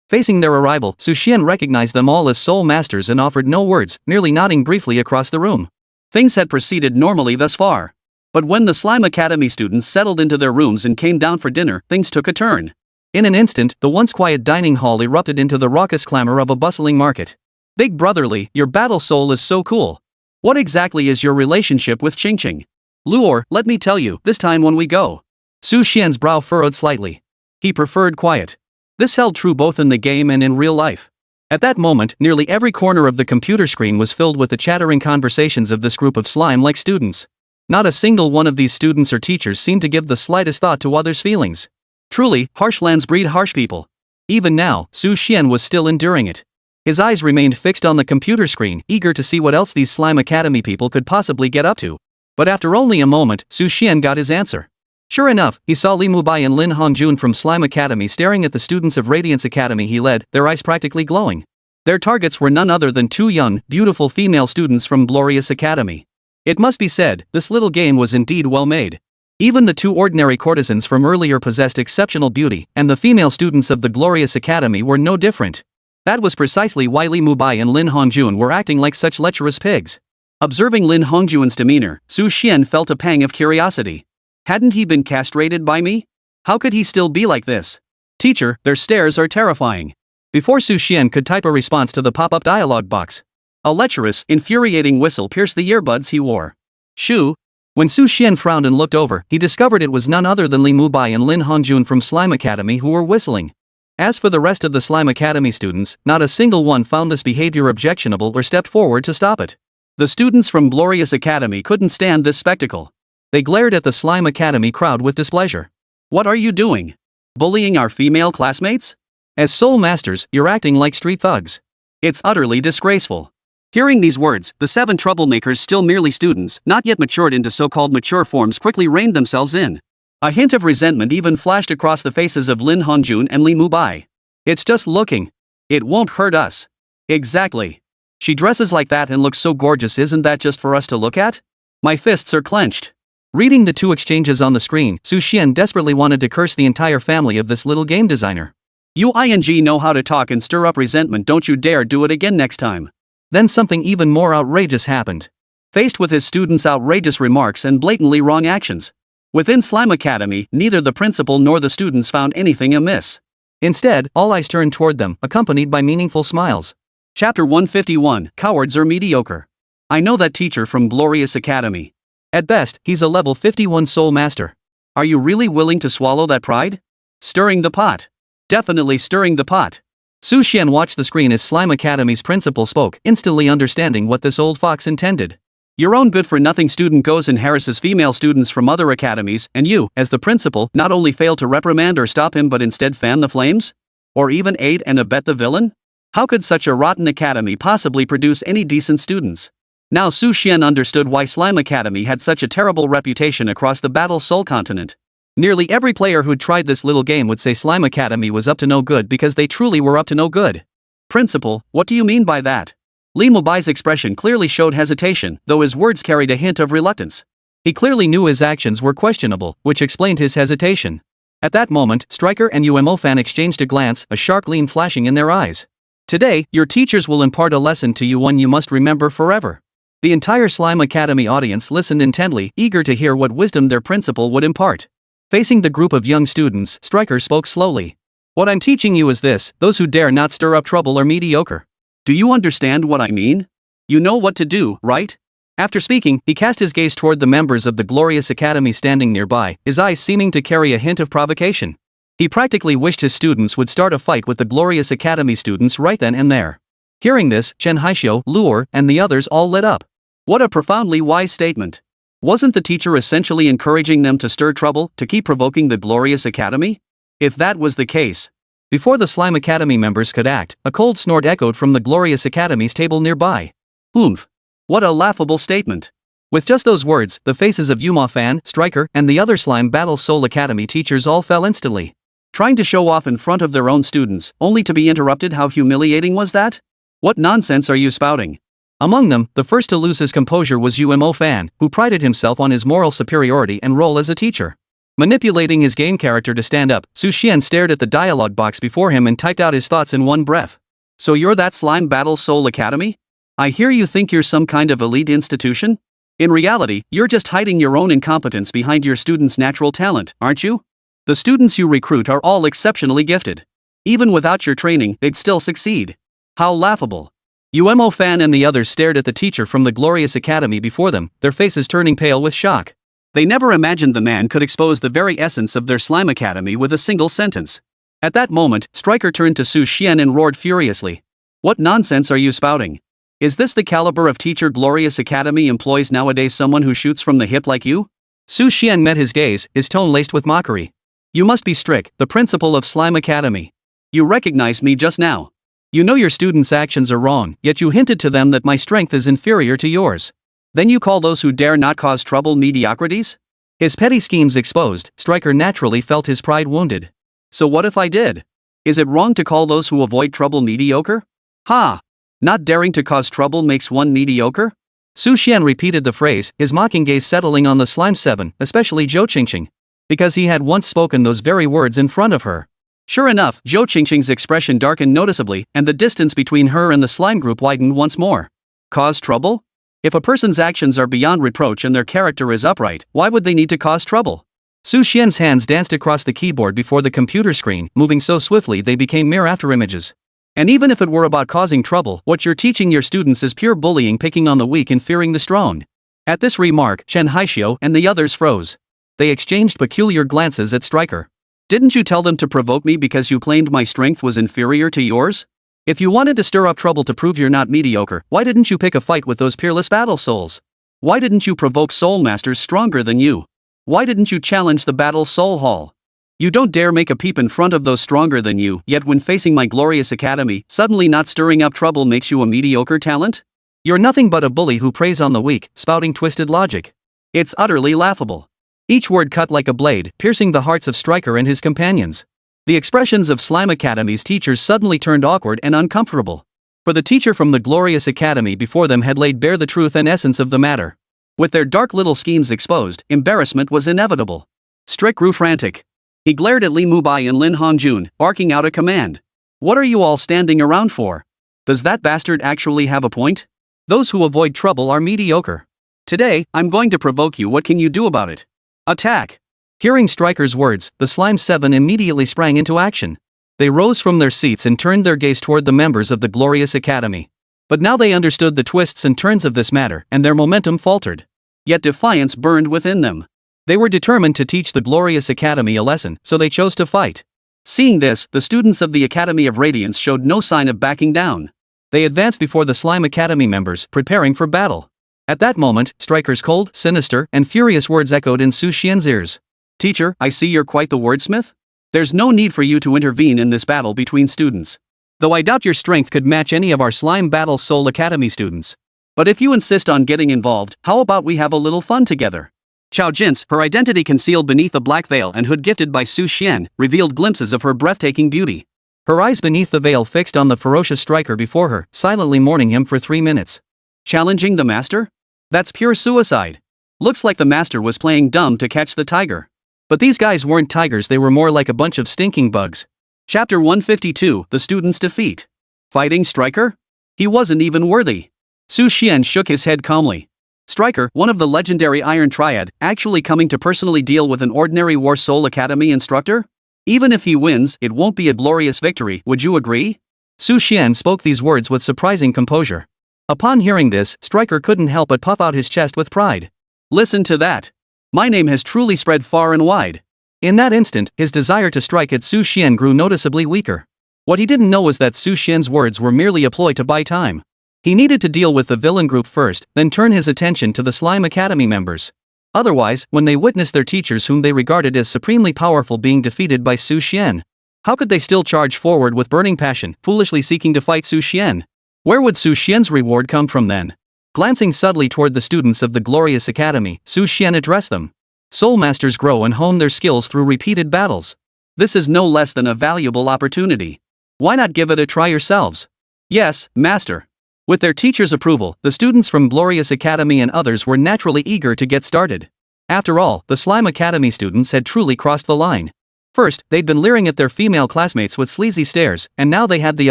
B: Facing their arrival, Su Xian recognized them all as soul masters and offered no words, merely nodding briefly across the room. Things had proceeded normally thus far. But when the Slime Academy students settled into their rooms and came down for dinner, things took a turn. In an instant, the once quiet dining hall erupted into the raucous clamor of a bustling market. Big brotherly, your battle soul is so cool. What exactly is your relationship with Qingqing? Luor, let me tell you, this time when we go. Su Xian's brow furrowed slightly. He preferred quiet. This held true both in the game and in real life. At that moment, nearly every corner of the computer screen was filled with the chattering conversations of this group of slime-like students. Not a single one of these students or teachers seemed to give the slightest thought to others' feelings. Truly, harsh lands breed harsh people. Even now, Su Xian was still enduring it. His eyes remained fixed on the computer screen, eager to see what else these Slime Academy people could possibly get up to. But after only a moment, Su Xian got his answer. Sure enough, he saw Li Mubai and Lin Hongjun from Slime Academy staring at the students of Radiance Academy he led, their eyes practically glowing. Their targets were none other than two young, beautiful female students from Glorious Academy. It must be said, this little game was indeed well made. Even the two ordinary courtesans from earlier possessed exceptional beauty, and the female students of the Glorious Academy were no different. That was precisely why Li Mubai and Lin Hongjun were acting like such lecherous pigs. Observing Lin Hongjun's demeanor, Su Xian felt a pang of curiosity. Hadn't he been castrated by me? How could he still be like this? Teacher, their stares are terrifying. Before Su Xian could type a response to the pop-up dialog box, a lecherous, infuriating whistle pierced the earbuds he wore. Shoo! When Su Xian frowned and looked over, he discovered it was none other than Li Mubai and Lin Hongjun from Slime Academy who were whistling. As for the rest of the Slime Academy students, not a single one found this behavior objectionable or stepped forward to stop it. The students from Glorious Academy couldn't stand this spectacle. They glared at the Slime Academy crowd with displeasure. What are you doing? Bullying our female classmates? As soul masters, you're acting like street thugs. It's utterly disgraceful. Hearing these words, the seven troublemakers, still merely students, not yet matured into so-called mature forms, quickly reined themselves in. A hint of resentment even flashed across the faces of Lin Hongjun and Li Mubai. It's just looking. It won't hurt us. Exactly. She dresses like that and looks so gorgeous, isn't that just for us to look at? My fists are clenched. Reading the two exchanges on the screen, Su Xian desperately wanted to curse the entire family of this little game designer. You know how to talk and stir up resentment, don't you dare do it again next time. Then something even more outrageous happened. Faced with his students' outrageous remarks and blatantly wrong actions, within Slime Academy, neither the principal nor the students found anything amiss. Instead, all eyes turned toward them, accompanied by meaningful smiles. Chapter 151, Cowards are Mediocre. I know that teacher from Glorious Academy. At best, he's a level 51 soul master. Are you really willing to swallow that pride? Stirring the pot. Definitely stirring the pot. Su Xian watched the screen as Slime Academy's principal spoke, instantly understanding what this old fox intended. Your own good-for-nothing student goes and harasses female students from other academies, and you, as the principal, not only fail to reprimand or stop him but instead fan the flames? Or even aid and abet the villain? How could such a rotten academy possibly produce any decent students? Now Su Xian understood why Slime Academy had such a terrible reputation across the Battle Soul continent. Nearly every player who'd tried this little game would say Slime Academy was up to no good because they truly were up to no good. Principal, what do you mean by that? Li Mubai's expression clearly showed hesitation, though his words carried a hint of reluctance. He clearly knew his actions were questionable, which explained his hesitation. At that moment, Striker and UMO Fan exchanged a glance, a sharp gleam flashing in their eyes. Today, your teachers will impart a lesson to you, one you must remember forever. The entire Slime Academy audience listened intently, eager to hear what wisdom their principal would impart. Facing the group of young students, Striker spoke slowly. What I'm teaching you is this: those who dare not stir up trouble are mediocre. Do you understand what I mean? You know what to do, right? After speaking, he cast his gaze toward the members of the Glorious Academy standing nearby, his eyes seeming to carry a hint of provocation. He practically wished his students would start a fight with the Glorious Academy students right then and there. Hearing this, Chen Haixio, Luer, and the others all lit up. What a profoundly wise statement. Wasn't the teacher essentially encouraging them to stir trouble, to keep provoking the Glorious Academy? If that was the case. Before the Slime Academy members could act, a cold snort echoed from the Glorious Academy's table nearby. Oomph. What a laughable statement. With just those words, the faces of Yuma Fan, Striker, and the other Slime Battle Soul Academy teachers all fell instantly. Trying to show off in front of their own students, only to be interrupted. How humiliating was that? What nonsense are you spouting? Among them, the first to lose his composure was UMO Fan, who prided himself on his moral superiority and role as a teacher. Manipulating his game character to stand up, Su Xian stared at the dialogue box before him and typed out his thoughts in one breath. So you're that Slime Battle Soul Academy? I hear you think you're some kind of elite institution? In reality, you're just hiding your own incompetence behind your students' natural talent, aren't you? The students you recruit are all exceptionally gifted. Even without your training, they'd still succeed. How laughable. UMO Fan and the others stared at the teacher from the Glorious Academy before them, their faces turning pale with shock. They never imagined the man could expose the very essence of their Slime Academy with a single sentence. At that moment, Striker turned to Su Xian and roared furiously. What nonsense are you spouting? Is this the caliber of teacher Glorious Academy employs nowadays, someone who shoots from the hip like you? Su Xian met his gaze, his tone laced with mockery. You must be Strick, the principal of Slime Academy. You recognized me just now. You know your students' actions are wrong, yet you hinted to them that my strength is inferior to yours. Then you call those who dare not cause trouble mediocrities? His petty schemes exposed, Striker naturally felt his pride wounded. So what if I did? Is it wrong to call those who avoid trouble mediocre? Ha! Not daring to cause trouble makes one mediocre? Su Xian repeated the phrase, his mocking gaze settling on the Slime 7, especially Zhou Qingqing. Because he had once spoken those very words in front of her. Sure enough, Zhou Qingqing's expression darkened noticeably, and the distance between her and the slime group widened once more. Cause trouble? If a person's actions are beyond reproach and their character is upright, why would they need to cause trouble? Su Xian's hands danced across the keyboard before the computer screen, moving so swiftly they became mere afterimages. And even if it were about causing trouble, what you're teaching your students is pure bullying, picking on the weak and fearing the strong. At this remark, Chen Haixio and the others froze. They exchanged peculiar glances at Striker. Didn't you tell them to provoke me because you claimed my strength was inferior to yours? If you wanted to stir up trouble to prove you're not mediocre, why didn't you pick a fight with those peerless battle souls? Why didn't you provoke soul masters stronger than you? Why didn't you challenge the battle soul hall? You don't dare make a peep in front of those stronger than you, yet when facing my Glorious Academy, suddenly not stirring up trouble makes you a mediocre talent? You're nothing but a bully who preys on the weak, spouting twisted logic. It's utterly laughable. Each word cut like a blade, piercing the hearts of Striker and his companions. The expressions of Slime Academy's teachers suddenly turned awkward and uncomfortable. For the teacher from the Glorious Academy before them had laid bare the truth and essence of the matter. With their dark little schemes exposed, embarrassment was inevitable. Strick grew frantic. He glared at Li Mubai and Lin Hongjun, barking out a command. What are you all standing around for? Does that bastard actually have a point? Those who avoid trouble are mediocre. Today, I'm going to provoke you. What can you do about it? Attack! Hearing Striker's words, the Slime 7 immediately sprang into action. They rose from their seats and turned their gaze toward the members of the Glorious Academy. But now they understood the twists and turns of this matter, and their momentum faltered. Yet defiance burned within them. They were determined to teach the Glorious Academy a lesson, so they chose to fight. Seeing this, the students of the Academy of Radiance showed no sign of backing down. They advanced before the Slime Academy members, preparing for battle. At that moment, Striker's cold, sinister, and furious words echoed in Su Xian's ears. Teacher, I see you're quite the wordsmith. There's no need for you to intervene in this battle between students. Though I doubt your strength could match any of our Slime Battle Soul Academy students. But if you insist on getting involved, how about we have a little fun together? Chao Jin's, her identity concealed beneath a black veil and hood gifted by Su Xian, revealed glimpses of her breathtaking beauty. Her eyes beneath the veil fixed on the ferocious Striker before her, silently mourning him for 3 minutes. Challenging the master? That's pure suicide. Looks like the master was playing dumb to catch the tiger. But these guys weren't tigers, they were more like a bunch of stinking bugs. Chapter 152, The Student's Defeat. Fighting Striker? He wasn't even worthy. Su Xian shook his head calmly. Striker, one of the legendary Iron Triad, actually coming to personally deal with an ordinary War Soul Academy instructor? Even if he wins, it won't be a glorious victory, would you agree? Su Xian spoke these words with surprising composure. Upon hearing this, Striker couldn't help but puff out his chest with pride. Listen to that. My name has truly spread far and wide. In that instant, his desire to strike at Su Xian grew noticeably weaker. What he didn't know was that Su Xian's words were merely a ploy to buy time. He needed to deal with the villain group first, then turn his attention to the Slime Academy members. Otherwise, when they witnessed their teachers whom they regarded as supremely powerful being defeated by Su Xian, how could they still charge forward with burning passion, foolishly seeking to fight Su Xian? Where would Su Xian's reward come from then? Glancing subtly toward the students of the Glorious Academy, Su Xian addressed them. Soul Masters grow and hone their skills through repeated battles. This is no less than a valuable opportunity. Why not give it a try yourselves? Yes, Master. With their teacher's approval, the students from Glorious Academy and others were naturally eager to get started. After all, the Slime Academy students had truly crossed the line. First, they'd been leering at their female classmates with sleazy stares, and now they had the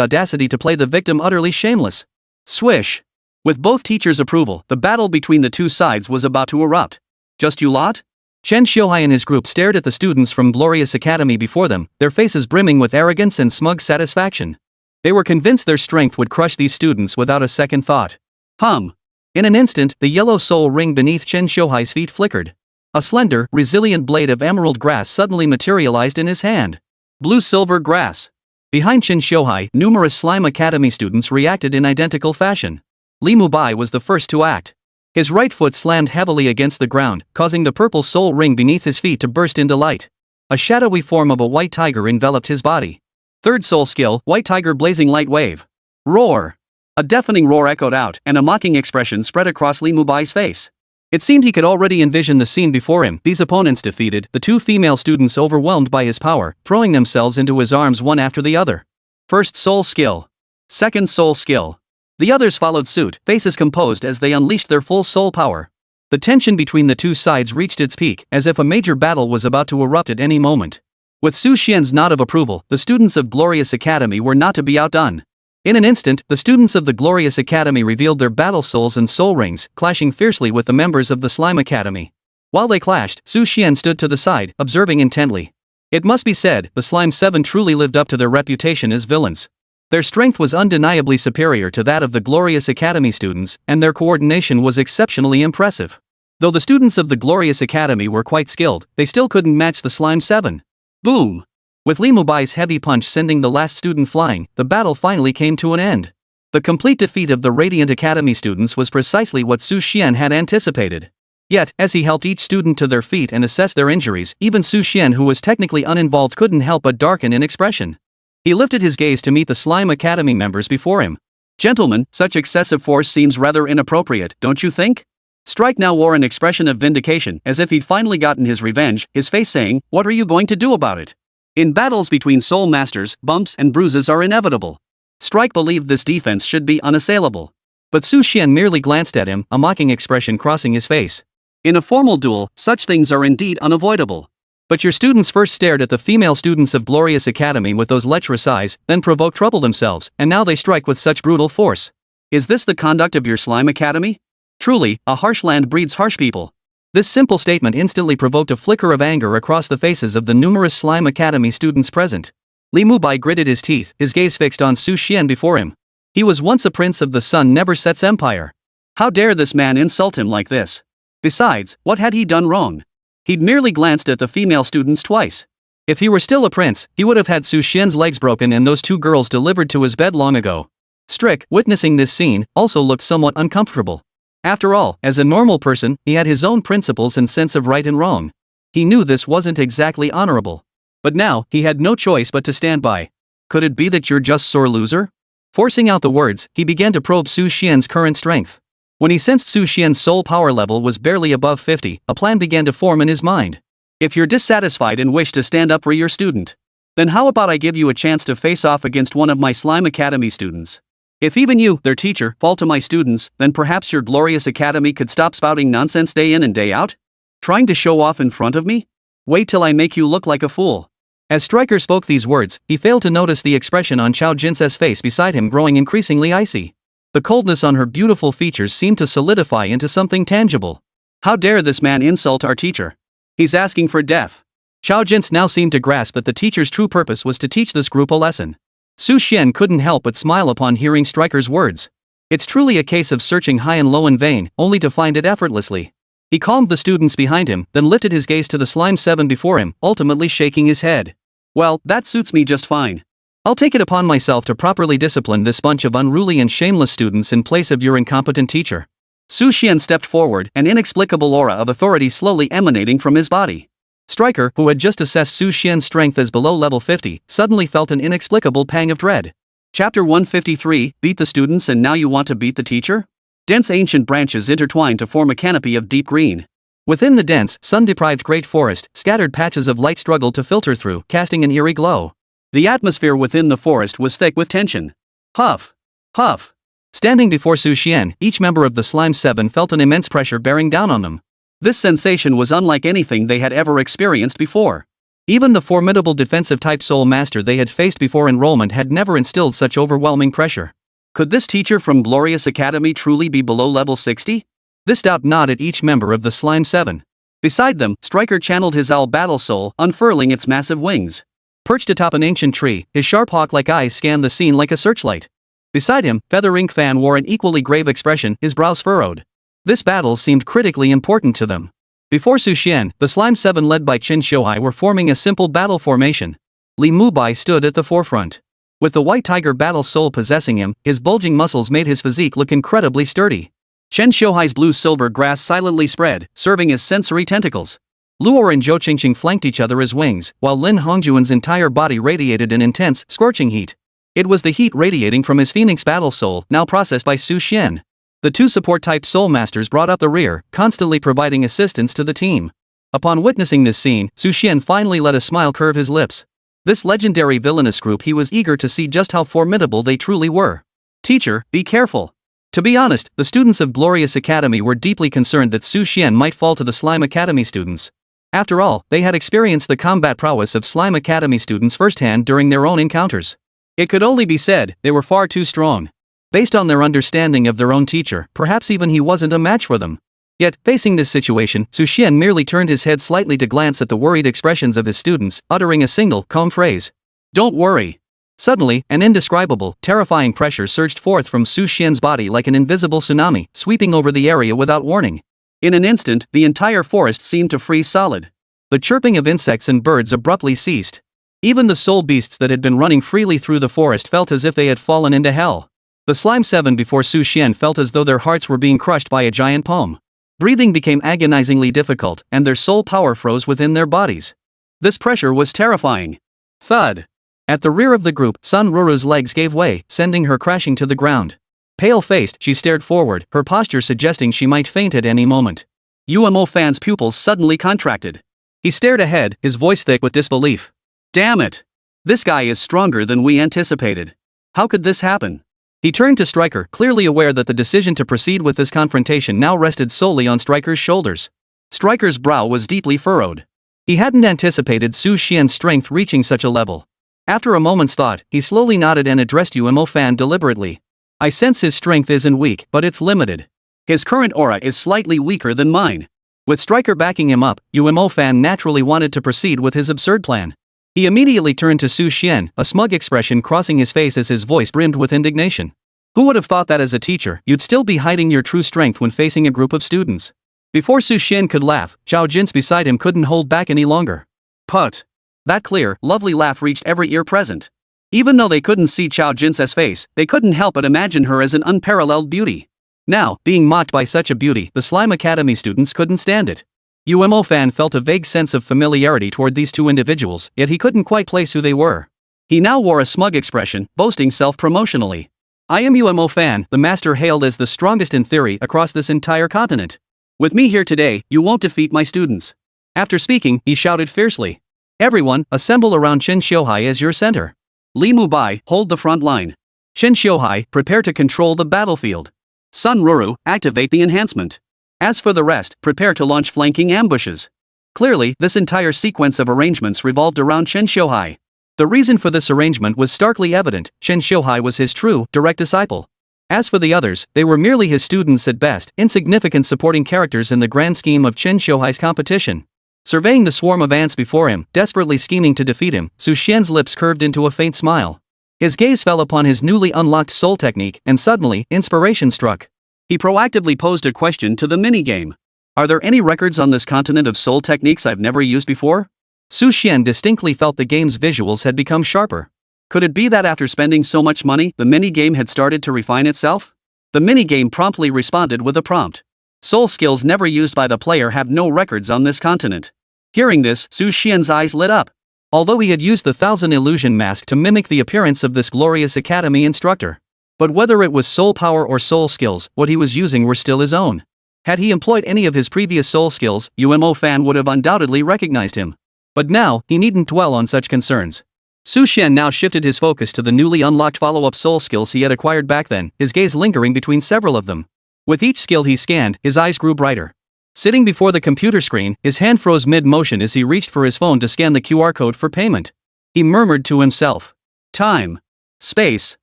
B: audacity to play the victim utterly shameless. Swish! With both teachers' approval, the battle between the two sides was about to erupt. Just you lot? Chen Xiuhai and his group stared at the students from Glorious Academy before them, their faces brimming with arrogance and smug satisfaction. They were convinced their strength would crush these students without a second thought. In an instant, the yellow soul ring beneath Chen Xiuhai's feet flickered. A slender, resilient blade of emerald grass suddenly materialized in his hand. Blue-silver grass. Behind Chen Xiuhai, numerous Slime Academy students reacted in identical fashion. Li Mubai was the first to act. His right foot slammed heavily against the ground, causing the purple soul ring beneath his feet to burst into light. A shadowy form of a white tiger enveloped his body. Third soul skill, White Tiger Blazing Light Wave. Roar! A deafening roar echoed out, and a mocking expression spread across Li Mubai's face. It seemed he could already envision the scene before him, these opponents defeated, the two female students overwhelmed by his power, throwing themselves into his arms one after the other. First soul skill. Second soul skill. The others followed suit, faces composed as they unleashed their full soul power. The tension between the two sides reached its peak, as if a major battle was about to erupt at any moment. With Su Xian's nod of approval, the students of Glorious Academy were not to be outdone. In an instant, the students of the Glorious Academy revealed their battle souls and soul rings, clashing fiercely with the members of the Slime Academy. While they clashed, Su Xian stood to the side, observing intently. It must be said, the Slime 7 truly lived up to their reputation as villains. Their strength was undeniably superior to that of the Glorious Academy students, and their coordination was exceptionally impressive. Though the students of the Glorious Academy were quite skilled, they still couldn't match the Slime 7. Boom! With Li Mubai's heavy punch sending the last student flying, the battle finally came to an end. The complete defeat of the Radiant Academy students was precisely what Su Xian had anticipated. Yet, as he helped each student to their feet and assessed their injuries, even Su Xian, who was technically uninvolved, couldn't help but darken in expression. He lifted his gaze to meet the Slime Academy members before him. Gentlemen, such excessive force seems rather inappropriate, don't you think? Strike now wore an expression of vindication, as if he'd finally gotten his revenge, his face saying, "What are you going to do about it?" In battles between soul masters, bumps and bruises are inevitable. Strike believed this defense should be unassailable. But Su Xian merely glanced at him, a mocking expression crossing his face. In a formal duel, such things are indeed unavoidable. But your students first stared at the female students of Glorious Academy with those lecherous eyes, then provoked trouble themselves, and now they strike with such brutal force. Is this the conduct of your Slime Academy? Truly, a harsh land breeds harsh people. This simple statement instantly provoked a flicker of anger across the faces of the numerous Slime Academy students present. Li Mubai gritted his teeth, his gaze fixed on Su Xian before him. He was once a prince of the Sun Never Sets Empire. How dare this man insult him like this? Besides, what had he done wrong? He'd merely glanced at the female students twice. If he were still a prince, he would have had Su Xian's legs broken and those two girls delivered to his bed long ago. Strick, witnessing this scene, also looked somewhat uncomfortable. After all, as a normal person, he had his own principles and sense of right and wrong. He knew this wasn't exactly honorable. But now, he had no choice but to stand by. Could it be that you're just sore loser? Forcing out the words, he began to probe Su Xian's current strength. When he sensed Su Xian's soul power level was barely above 50, a plan began to form in his mind. If you're dissatisfied and wish to stand up for your student, then how about I give you a chance to face off against one of my Slime Academy students? If even you, their teacher, fall to my students, then perhaps your glorious academy could stop spouting nonsense day in and day out? Trying to show off in front of me? Wait till I make you look like a fool. As Stryker spoke these words, he failed to notice the expression on Xiao Jinse's face beside him growing increasingly icy. The coldness on her beautiful features seemed to solidify into something tangible. How dare this man insult our teacher? He's asking for death. Xiao Jinse now seemed to grasp that the teacher's true purpose was to teach this group a lesson. Su Xian couldn't help but smile upon hearing Stryker's words. It's truly a case of searching high and low in vain, only to find it effortlessly. He calmed the students behind him, then lifted his gaze to the Slime 7 before him, ultimately shaking his head. Well, that suits me just fine. I'll take it upon myself to properly discipline this bunch of unruly and shameless students in place of your incompetent teacher. Su Xian stepped forward, an inexplicable aura of authority slowly emanating from his body. Stryker, who had just assessed Su Xian's strength as below level 50, suddenly felt an inexplicable pang of dread. Chapter 153, Beat the students and now you want to beat the teacher? Dense ancient branches intertwined to form a canopy of deep green. Within the dense, sun-deprived great forest, scattered patches of light struggled to filter through, casting an eerie glow. The atmosphere within the forest was thick with tension. Huff! Huff! Standing before Su Xian, each member of the Slime 7 felt an immense pressure bearing down on them. This sensation was unlike anything they had ever experienced before. Even the formidable defensive-type Soul Master they had faced before enrollment had never instilled such overwhelming pressure. Could this teacher from Glorious Academy truly be below level 60? This doubt gnawed at each member of the Slime 7. Beside them, Stryker channeled his owl battle soul, unfurling its massive wings. Perched atop an ancient tree, his sharp hawk-like eyes scanned the scene like a searchlight. Beside him, Feather Ink Fan wore an equally grave expression, his brows furrowed. This battle seemed critically important to them. Before Su Xian, the Slime 7 led by Qin Shouhai were forming a simple battle formation. Li Mubai stood at the forefront. With the White Tiger battle soul possessing him, his bulging muscles made his physique look incredibly sturdy. Chen Shouhai's blue-silver grass silently spread, serving as sensory tentacles. Luor and Zhou Qingqing flanked each other as wings, while Lin Hongjuan's entire body radiated an intense, scorching heat. It was the heat radiating from his Phoenix battle soul, now processed by Su Xian. The two support-type soul masters brought up the rear, constantly providing assistance to the team. Upon witnessing this scene, Su Xian finally let a smile curve his lips. This legendary villainous group, he was eager to see just how formidable they truly were. Teacher, be careful. To be honest, the students of Glorious Academy were deeply concerned that Su Xian might fall to the Slime Academy students. After all, they had experienced the combat prowess of Slime Academy students firsthand during their own encounters. It could only be said, they were far too strong. Based on their understanding of their own teacher, perhaps even he wasn't a match for them. Yet, facing this situation, Su Xian merely turned his head slightly to glance at the worried expressions of his students, uttering a single, calm phrase. Don't worry. Suddenly, an indescribable, terrifying pressure surged forth from Su Xian's body like an invisible tsunami, sweeping over the area without warning. In an instant, the entire forest seemed to freeze solid. The chirping of insects and birds abruptly ceased. Even the soul beasts that had been running freely through the forest felt as if they had fallen into hell. The Slime 7 before Su Xian felt as though their hearts were being crushed by a giant palm. Breathing became agonizingly difficult, and their soul power froze within their bodies. This pressure was terrifying. Thud. At the rear of the group, Sun Ruru's legs gave way, sending her crashing to the ground. Pale-faced, she stared forward, her posture suggesting she might faint at any moment. Umo Fan's pupils suddenly contracted. He stared ahead, his voice thick with disbelief. Damn it! This guy is stronger than we anticipated. How could this happen? He turned to Stryker, clearly aware that the decision to proceed with this confrontation now rested solely on Stryker's shoulders. Stryker's brow was deeply furrowed. He hadn't anticipated Su Xian's strength reaching such a level. After a moment's thought, he slowly nodded and addressed Umo Fan deliberately. I sense his strength isn't weak, but it's limited. His current aura is slightly weaker than mine. With Stryker backing him up, Umo Fan naturally wanted to proceed with his absurd plan. He immediately turned to Su Xian, a smug expression crossing his face as his voice brimmed with indignation. Who would have thought that as a teacher, you'd still be hiding your true strength when facing a group of students? Before Su Xian could laugh, Zhao Jinse beside him couldn't hold back any longer. Put. That clear, lovely laugh reached every ear present. Even though they couldn't see Zhao Jinse's face, they couldn't help but imagine her as an unparalleled beauty. Now, being mocked by such a beauty, the Slime Academy students couldn't stand it. UMO Fan felt a vague sense of familiarity toward these two individuals, yet he couldn't quite place who they were. He now wore a smug expression, boasting self-promotionally. I am UMO Fan, the master hailed as the strongest in theory across this entire continent. With me here today, you won't defeat my students. After speaking, he shouted fiercely. Everyone, assemble around Chen Xiuhai as your center. Li Mubai, hold the front line. Chen Xiuhai, prepare to control the battlefield. Sun Ruru, activate the enhancement. As for the rest, prepare to launch flanking ambushes. Clearly, this entire sequence of arrangements revolved around Chen Xiuhai. The reason for this arrangement was starkly evident. Chen Xiuhai was his true, direct disciple. As for the others, they were merely his students at best, insignificant supporting characters in the grand scheme of Chen Xiuhai's competition. Surveying the swarm of ants before him, desperately scheming to defeat him, Su Xian's lips curved into a faint smile. His gaze fell upon his newly unlocked soul technique, and suddenly, inspiration struck. He proactively posed a question to the minigame. Are there any records on this continent of soul techniques I've never used before? Su Xian distinctly felt the game's visuals had become sharper. Could it be that after spending so much money, the minigame had started to refine itself? The minigame promptly responded with a prompt. Soul skills never used by the player have no records on this continent. Hearing this, Su Xian's eyes lit up. Although he had used the Thousand Illusion Mask to mimic the appearance of this glorious academy instructor. But whether it was soul power or soul skills, what he was using were still his own. Had he employed any of his previous soul skills, UMO Fan would have undoubtedly recognized him. But now, he needn't dwell on such concerns. Su Xian now shifted his focus to the newly unlocked follow-up soul skills he had acquired back then, his gaze lingering between several of them. With each skill he scanned, his eyes grew brighter. Sitting before the computer screen, his hand froze mid-motion as he reached for his phone to scan the QR code for payment. He murmured to himself. Time. Space.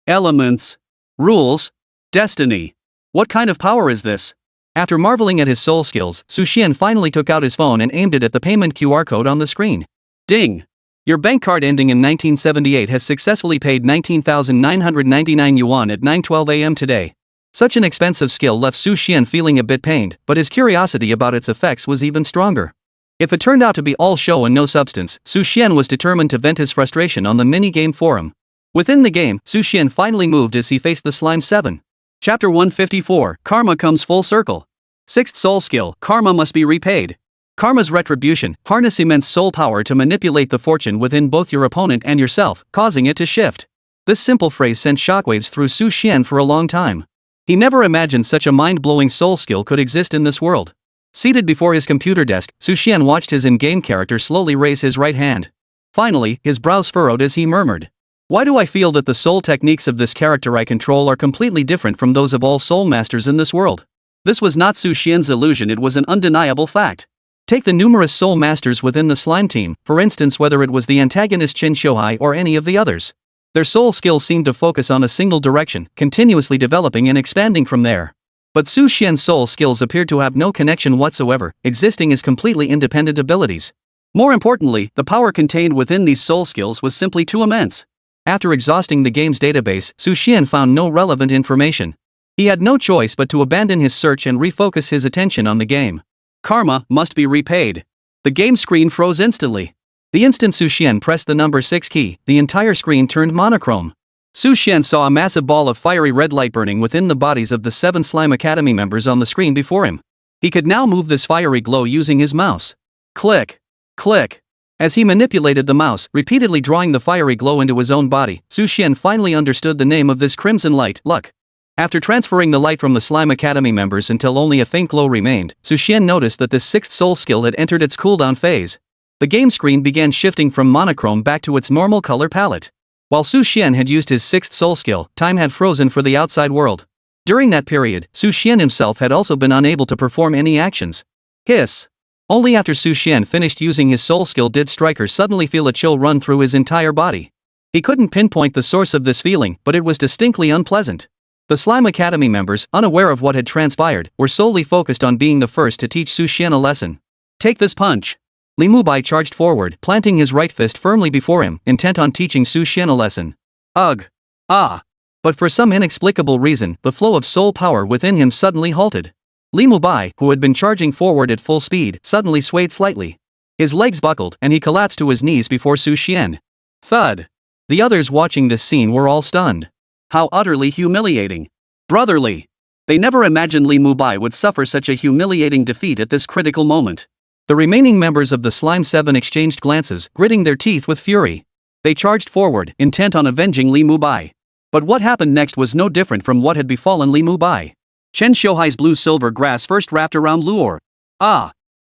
B: Elements. Rules. Destiny. What kind of power is this? After marveling at his soul skills, Su Xian finally took out his phone and aimed it at the payment QR code on the screen. Ding! Your bank card ending in 1978 has successfully paid 19,999 yuan at 9:12 a.m. today. Such an expensive skill left Su Xian feeling a bit pained, but his curiosity about its effects was even stronger. If it turned out to be all show and no substance, Su Xian was determined to vent his frustration on the mini-game forum. Within the game, Su Xian finally moved as he faced the Slime 7. Chapter 154, Karma comes full circle. 6th soul skill, Karma must be repaid. Karma's retribution, harness immense soul power to manipulate the fortune within both your opponent and yourself, causing it to shift. This simple phrase sent shockwaves through Su Xian for a long time. He never imagined such a mind-blowing soul skill could exist in this world. Seated before his computer desk, Su Xian watched his in-game character slowly raise his right hand. Finally, his brows furrowed as he murmured. Why do I feel that the soul techniques of this character I control are completely different from those of all soul masters in this world? This was not Su Xian's illusion, it was an undeniable fact. Take the numerous soul masters within the slime team, for instance, whether it was the antagonist Chen Xiuhai or any of the others. Their soul skills seemed to focus on a single direction, continuously developing and expanding from there. But Su Xian's soul skills appeared to have no connection whatsoever, existing as completely independent abilities. More importantly, the power contained within these soul skills was simply too immense. After exhausting the game's database, Su Xian found no relevant information. He had no choice but to abandon his search and refocus his attention on the game. Karma must be repaid. The game screen froze instantly. The instant Su Xian pressed the number 6 key, the entire screen turned monochrome. Su Xian saw a massive ball of fiery red light burning within the bodies of the 7 Slime Academy members on the screen before him. He could now move this fiery glow using his mouse. Click. Click. As he manipulated the mouse, repeatedly drawing the fiery glow into his own body, Su Xian finally understood the name of this crimson light, luck. After transferring the light from the Slime Academy members until only a faint glow remained, Su Xian noticed that this 6th soul skill had entered its cooldown phase. The game screen began shifting from monochrome back to its normal color palette. While Su Xian had used his 6th soul skill, time had frozen for the outside world. During that period, Su Xian himself had also been unable to perform any actions. Hiss. Only after Su Xian finished using his soul skill did Stryker suddenly feel a chill run through his entire body. He couldn't pinpoint the source of this feeling, but it was distinctly unpleasant. The Slime Academy members, unaware of what had transpired, were solely focused on being the first to teach Su Xian a lesson. Take this punch. Li Mubai charged forward, planting his right fist firmly before him, intent on teaching Su Xian a lesson. Ugh. Ah. But for some inexplicable reason, the flow of soul power within him suddenly halted. Li Mubai, who had been charging forward at full speed, suddenly swayed slightly. His legs buckled, and he collapsed to his knees before Su Xian. Thud. The others watching this scene were all stunned. How utterly humiliating. Brotherly. They never imagined Li Mubai would suffer such a humiliating defeat at this critical moment.
A: The remaining members of the Slime 7 exchanged glances, gritting their teeth with fury.
B: They charged forward, intent on avenging Li Mubai. But what happened next was no different from what had befallen Li Mubai. Chen Xiuhai's blue-silver grass first wrapped around Luor.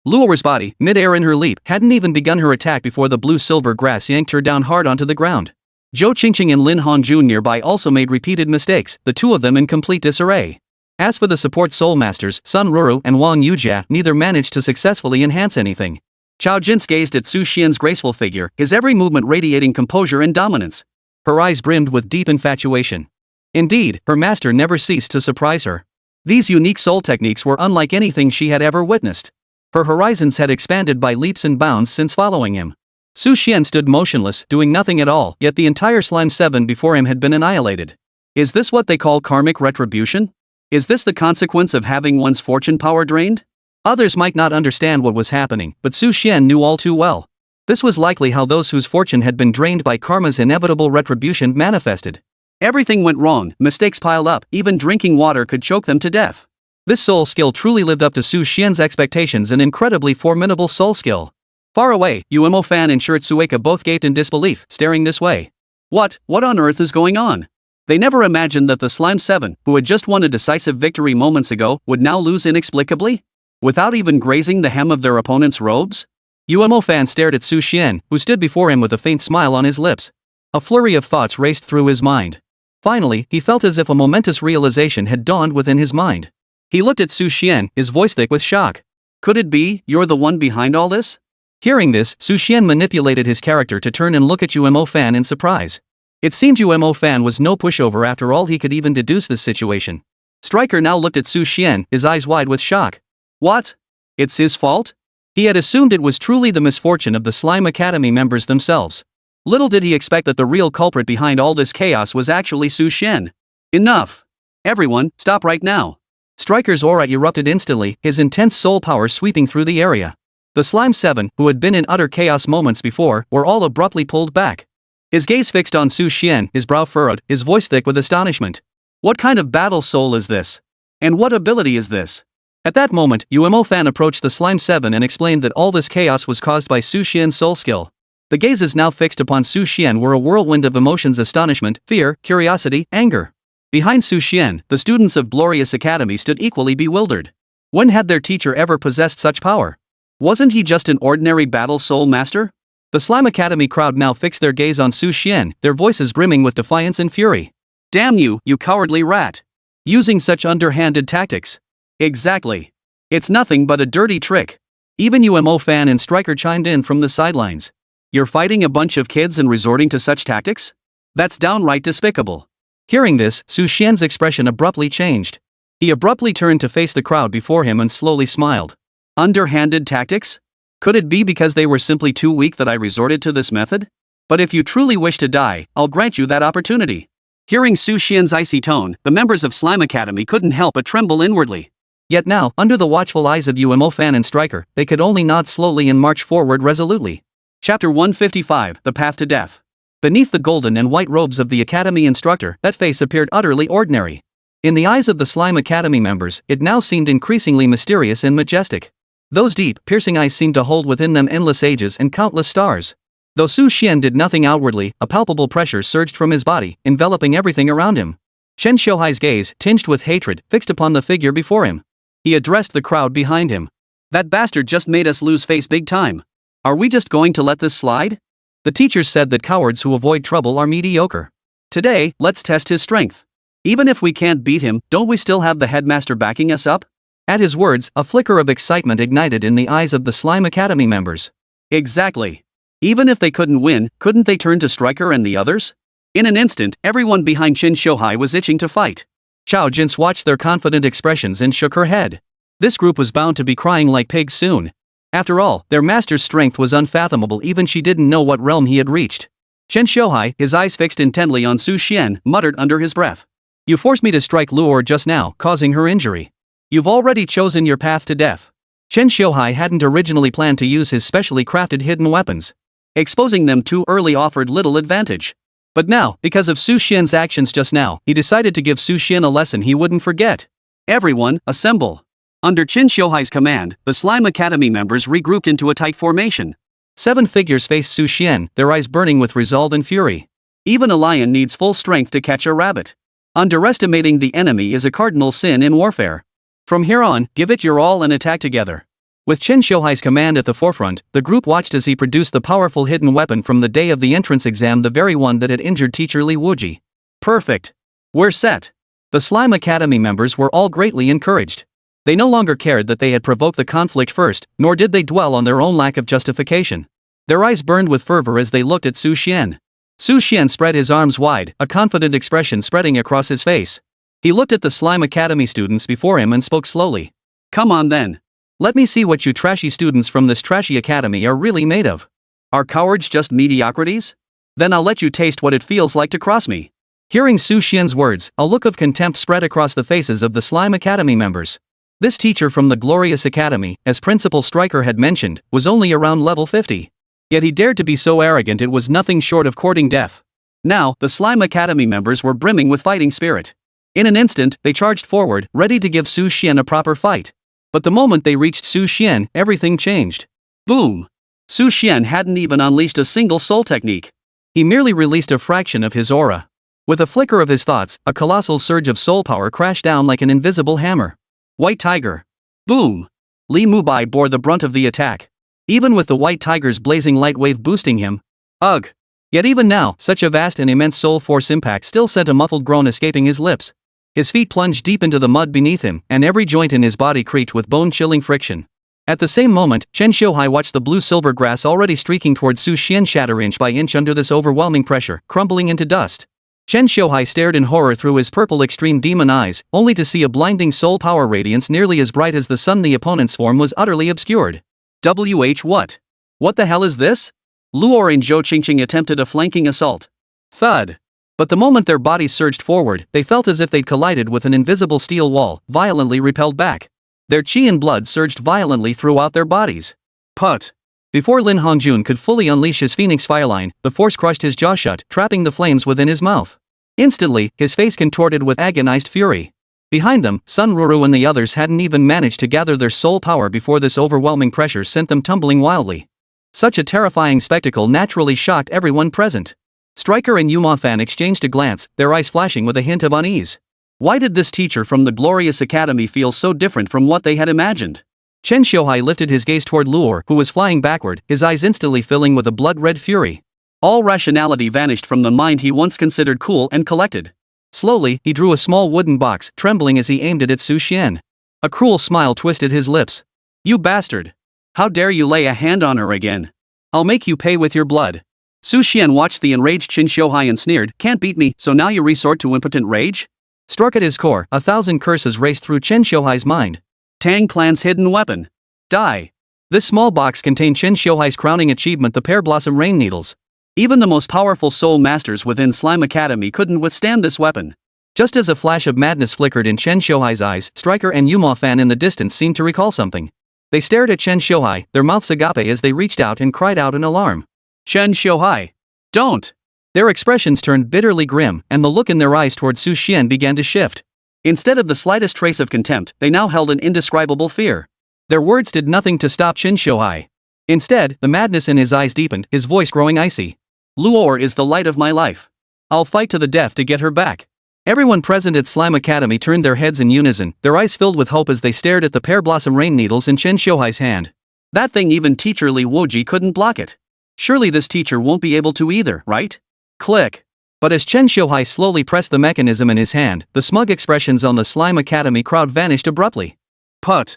B: Luor's body, mid-air in her leap, hadn't even begun her attack before the blue-silver grass yanked her down hard onto the ground. Zhou Qingqing and Lin Hongju nearby also made repeated mistakes, the two of them in complete disarray. As for the support soul masters, Sun Ruru and Wang Yujia, neither managed to successfully enhance anything. Chao Jin's gazed at Su Xian's graceful figure, his every movement radiating composure and dominance. Her eyes brimmed with deep infatuation. Indeed, her master never ceased to surprise her. These unique soul techniques were unlike anything she had ever witnessed. Her horizons had expanded by leaps and bounds since following him. Su Xian stood motionless, doing nothing at all, yet the entire Slime 7 before him had been annihilated. Is this what they call karmic retribution? Is this the consequence of having one's fortune power drained? Others might not understand what was happening, but Su Xian knew all too well. This was likely how those whose fortune had been drained by karma's inevitable retribution manifested. Everything went wrong, mistakes piled up, even drinking water could choke them to death. This soul skill truly lived up to Su Xian's expectations, an incredibly formidable soul skill. Far away, Uemo Fan and Shirt Sueka both gaped in disbelief, staring this way. What on earth is going on? They never imagined that the Slime 7, who had just won a decisive victory moments ago, would now lose inexplicably? Without even grazing the hem of their opponent's robes? Uemo Fan stared at Su Xian, who stood before him with a faint smile on his lips. A flurry of thoughts raced through his mind. Finally, he felt as if a momentous realization had dawned within his mind. He looked at Su Xian, his voice thick with shock. Could it be, you're the one behind all this? Hearing this, Su Xian manipulated his character to turn and look at Uemo Fan in surprise. It seemed Uemo Fan was no pushover after all. He could even deduce this situation. Stryker now looked at Su Xian, his eyes wide with shock. What? It's his fault? He had assumed it was truly the misfortune of the Slime Academy members themselves. Little did he expect that the real culprit behind all this chaos was actually Su Xian. Enough! Everyone, stop right now! Stryker's aura erupted instantly, his intense soul power sweeping through the area. The Slime 7, who had been in utter chaos moments before, were all abruptly pulled back. His gaze fixed on Su Xian, his brow furrowed, his voice thick with astonishment. What kind of battle soul is this? And what ability is this? At that moment, Uemo Fan approached the Slime 7 and explained that all this chaos was caused by Su Xian's soul skill. The gazes now fixed upon Su Xian were a whirlwind of emotions: astonishment, fear, curiosity, anger. Behind Su Xian, the students of Glorious Academy stood equally bewildered. When had their teacher ever possessed such power? Wasn't he just an ordinary battle soul master? The Slime Academy crowd now fixed their gaze on Su Xian, their voices brimming with defiance and fury. Damn you, you cowardly rat! Using such underhanded tactics. Exactly. It's nothing but a dirty trick. Even Uemo Fan and Stryker chimed in from the sidelines. You're fighting a bunch of kids and resorting to such tactics? That's downright despicable. Hearing this, Su Xian's expression abruptly changed. He abruptly turned to face the crowd before him and slowly smiled. Underhanded tactics? Could it be because they were simply too weak that I resorted to this method? But if you truly wish to die, I'll grant you that opportunity. Hearing Su Xian's icy tone, the members of Slime Academy couldn't help but tremble inwardly. Yet now, under the watchful eyes of Uemo Fan and Stryker, they could only nod slowly and march forward resolutely. Chapter 155, The Path to Death. Beneath the golden and white robes of the Academy instructor, that face appeared utterly ordinary. In the eyes of the Slime Academy members, it now seemed increasingly mysterious and majestic. Those deep, piercing eyes seemed to hold within them endless ages and countless stars. Though Su Xian did nothing outwardly, a palpable pressure surged from his body, enveloping everything around him. Chen Xiuhai's gaze, tinged with hatred, fixed upon the figure before him. He addressed the crowd behind him. That bastard just made us lose face big time. Are we just going to let this slide? The teachers said that cowards who avoid trouble are mediocre. Today, let's test his strength. Even if we can't beat him, don't we still have the headmaster backing us up? At his words, a flicker of excitement ignited in the eyes of the Slime Academy members. Exactly. Even if they couldn't win, couldn't they turn to Stryker and the others? In an instant, everyone behind Chen Xiuhai was itching to fight. Chao Jin's watched their confident expressions and shook her head. This group was bound to be crying like pigs soon. After all, their master's strength was unfathomable. Even she didn't know what realm he had reached. Chen Xiuhai, his eyes fixed intently on Su Xian, muttered under his breath. You forced me to strike Luor just now, causing her injury. You've already chosen your path to death. Chen Xiuhai hadn't originally planned to use his specially crafted hidden weapons. Exposing them too early offered little advantage. But now, because of Su Xian's actions just now, he decided to give Su Xian a lesson he wouldn't forget. Everyone, assemble. Under Qin Shouhai's command, the Slime Academy members regrouped into a tight formation.
A: 7 figures faced Su Xian, their eyes burning with resolve and fury.
B: Even a lion needs full strength to catch a rabbit. Underestimating the enemy is a cardinal sin in warfare. From here on, give it your all and attack together. With Qin Shouhai's command at the forefront, the group watched as he produced the powerful hidden weapon from the day of the entrance exam, the very one that had injured teacher Li Wuji. Perfect. We're set. The Slime Academy members were all greatly encouraged. They no longer cared that they had provoked the conflict first, nor did they dwell on their own lack of justification. Their eyes burned with fervor as they looked at Su Xian. Su Xian spread his arms wide, a confident expression spreading across his face. He looked at the Slime Academy students before him and spoke slowly. Come on then. Let me see what you trashy students from this trashy academy are really made of. Are cowards just mediocrities? Then I'll let you taste what it feels like to cross me. Hearing Su Xian's words, a look of contempt spread across the faces of the Slime Academy members. This teacher from the Glorious Academy, as Principal Stryker had mentioned, was only around level 50. Yet he dared to be so arrogant it was nothing short of courting death. Now, the Slime Academy members were brimming with fighting spirit. In an instant, they charged forward, ready to give Su Xian a proper fight. But the moment they reached Su Xian, everything changed. Boom! Su Xian hadn't even unleashed a single soul technique. He merely released a fraction of his aura. With a flicker of his thoughts, a colossal surge of soul power crashed down like an invisible hammer. White Tiger. Boom! Li Mubai bore the brunt of the attack. Even with the White Tiger's blazing light wave boosting him. Ugh! Yet even now, such a vast and immense soul force impact still sent a muffled groan escaping his lips. His feet plunged deep into the mud beneath him, and every joint in his body creaked with bone-chilling friction. At the same moment, Qin Shouhai watched the blue-silver grass already streaking toward Su Xian shatter inch by inch under this overwhelming pressure, crumbling into dust. Qin Shouhai stared in horror through his purple extreme demon eyes, only to see a blinding soul power radiance nearly as bright as the sun. The opponent's form was utterly obscured. What? What the hell is this? Luor and Zhou Qingqing attempted a flanking assault. Thud. But the moment their bodies surged forward, they felt as if they'd collided with an invisible steel wall, violently repelled back. Their qi and blood surged violently throughout their bodies. Put. Before Lin Hongjun could fully unleash his phoenix fireline, the force crushed his jaw shut, trapping the flames within his mouth. Instantly, his face contorted with agonized fury. Behind them, Sun Ruru and the others hadn't even managed to gather their soul power before this overwhelming pressure sent them tumbling wildly. Such a terrifying spectacle naturally shocked everyone present. Stryker and Yuma Fan exchanged a glance, their eyes flashing with a hint of unease. Why did this teacher from the Glorious Academy feel so different from what they had imagined? Qin Shouhai lifted his gaze toward Luor, who was flying backward, his eyes instantly filling with a blood-red fury. All rationality vanished from the mind he once considered cool and collected. Slowly, he drew a small wooden box, trembling as he aimed it at Su Xian. A cruel smile twisted his lips. You bastard! How dare you lay a hand on her again? I'll make you pay with your blood. Su Xian watched the enraged Qin Shouhai and sneered, can't beat me, so now you resort to impotent rage? Struck at his core, 1,000 curses raced through Qin Shouhai's mind. Tang Clan's hidden weapon. Die. This small box contained Qin Shouhai's crowning achievement, the Pear Blossom Rain Needles. Even the most powerful soul masters within Slime Academy couldn't withstand this weapon. Just as a flash of madness flickered in Qin Shouhai's eyes, Stryker and Yuma Fan in the distance seemed to recall something. They stared at Qin Shouhai, their mouths agape as they reached out and cried out in alarm. Qin Shouhai! Don't! Their expressions turned bitterly grim, and the look in their eyes toward Su Xian began to shift. Instead of the slightest trace of contempt, they now held an indescribable fear. Their words did nothing to stop Qin Shouhai. Instead, the madness in his eyes deepened, his voice growing icy. Luor is the light of my life. I'll fight to the death to get her back. Everyone present at Slime Academy turned their heads in unison, their eyes filled with hope as they stared at the Pear Blossom Rain Needles in Qin Shouhai's hand. That thing, even teacher Li Wuji couldn't block it. Surely this teacher won't be able to either, right? Click. But as Qin Shouhai slowly pressed the mechanism in his hand, the smug expressions on the Slime Academy crowd vanished abruptly. Put.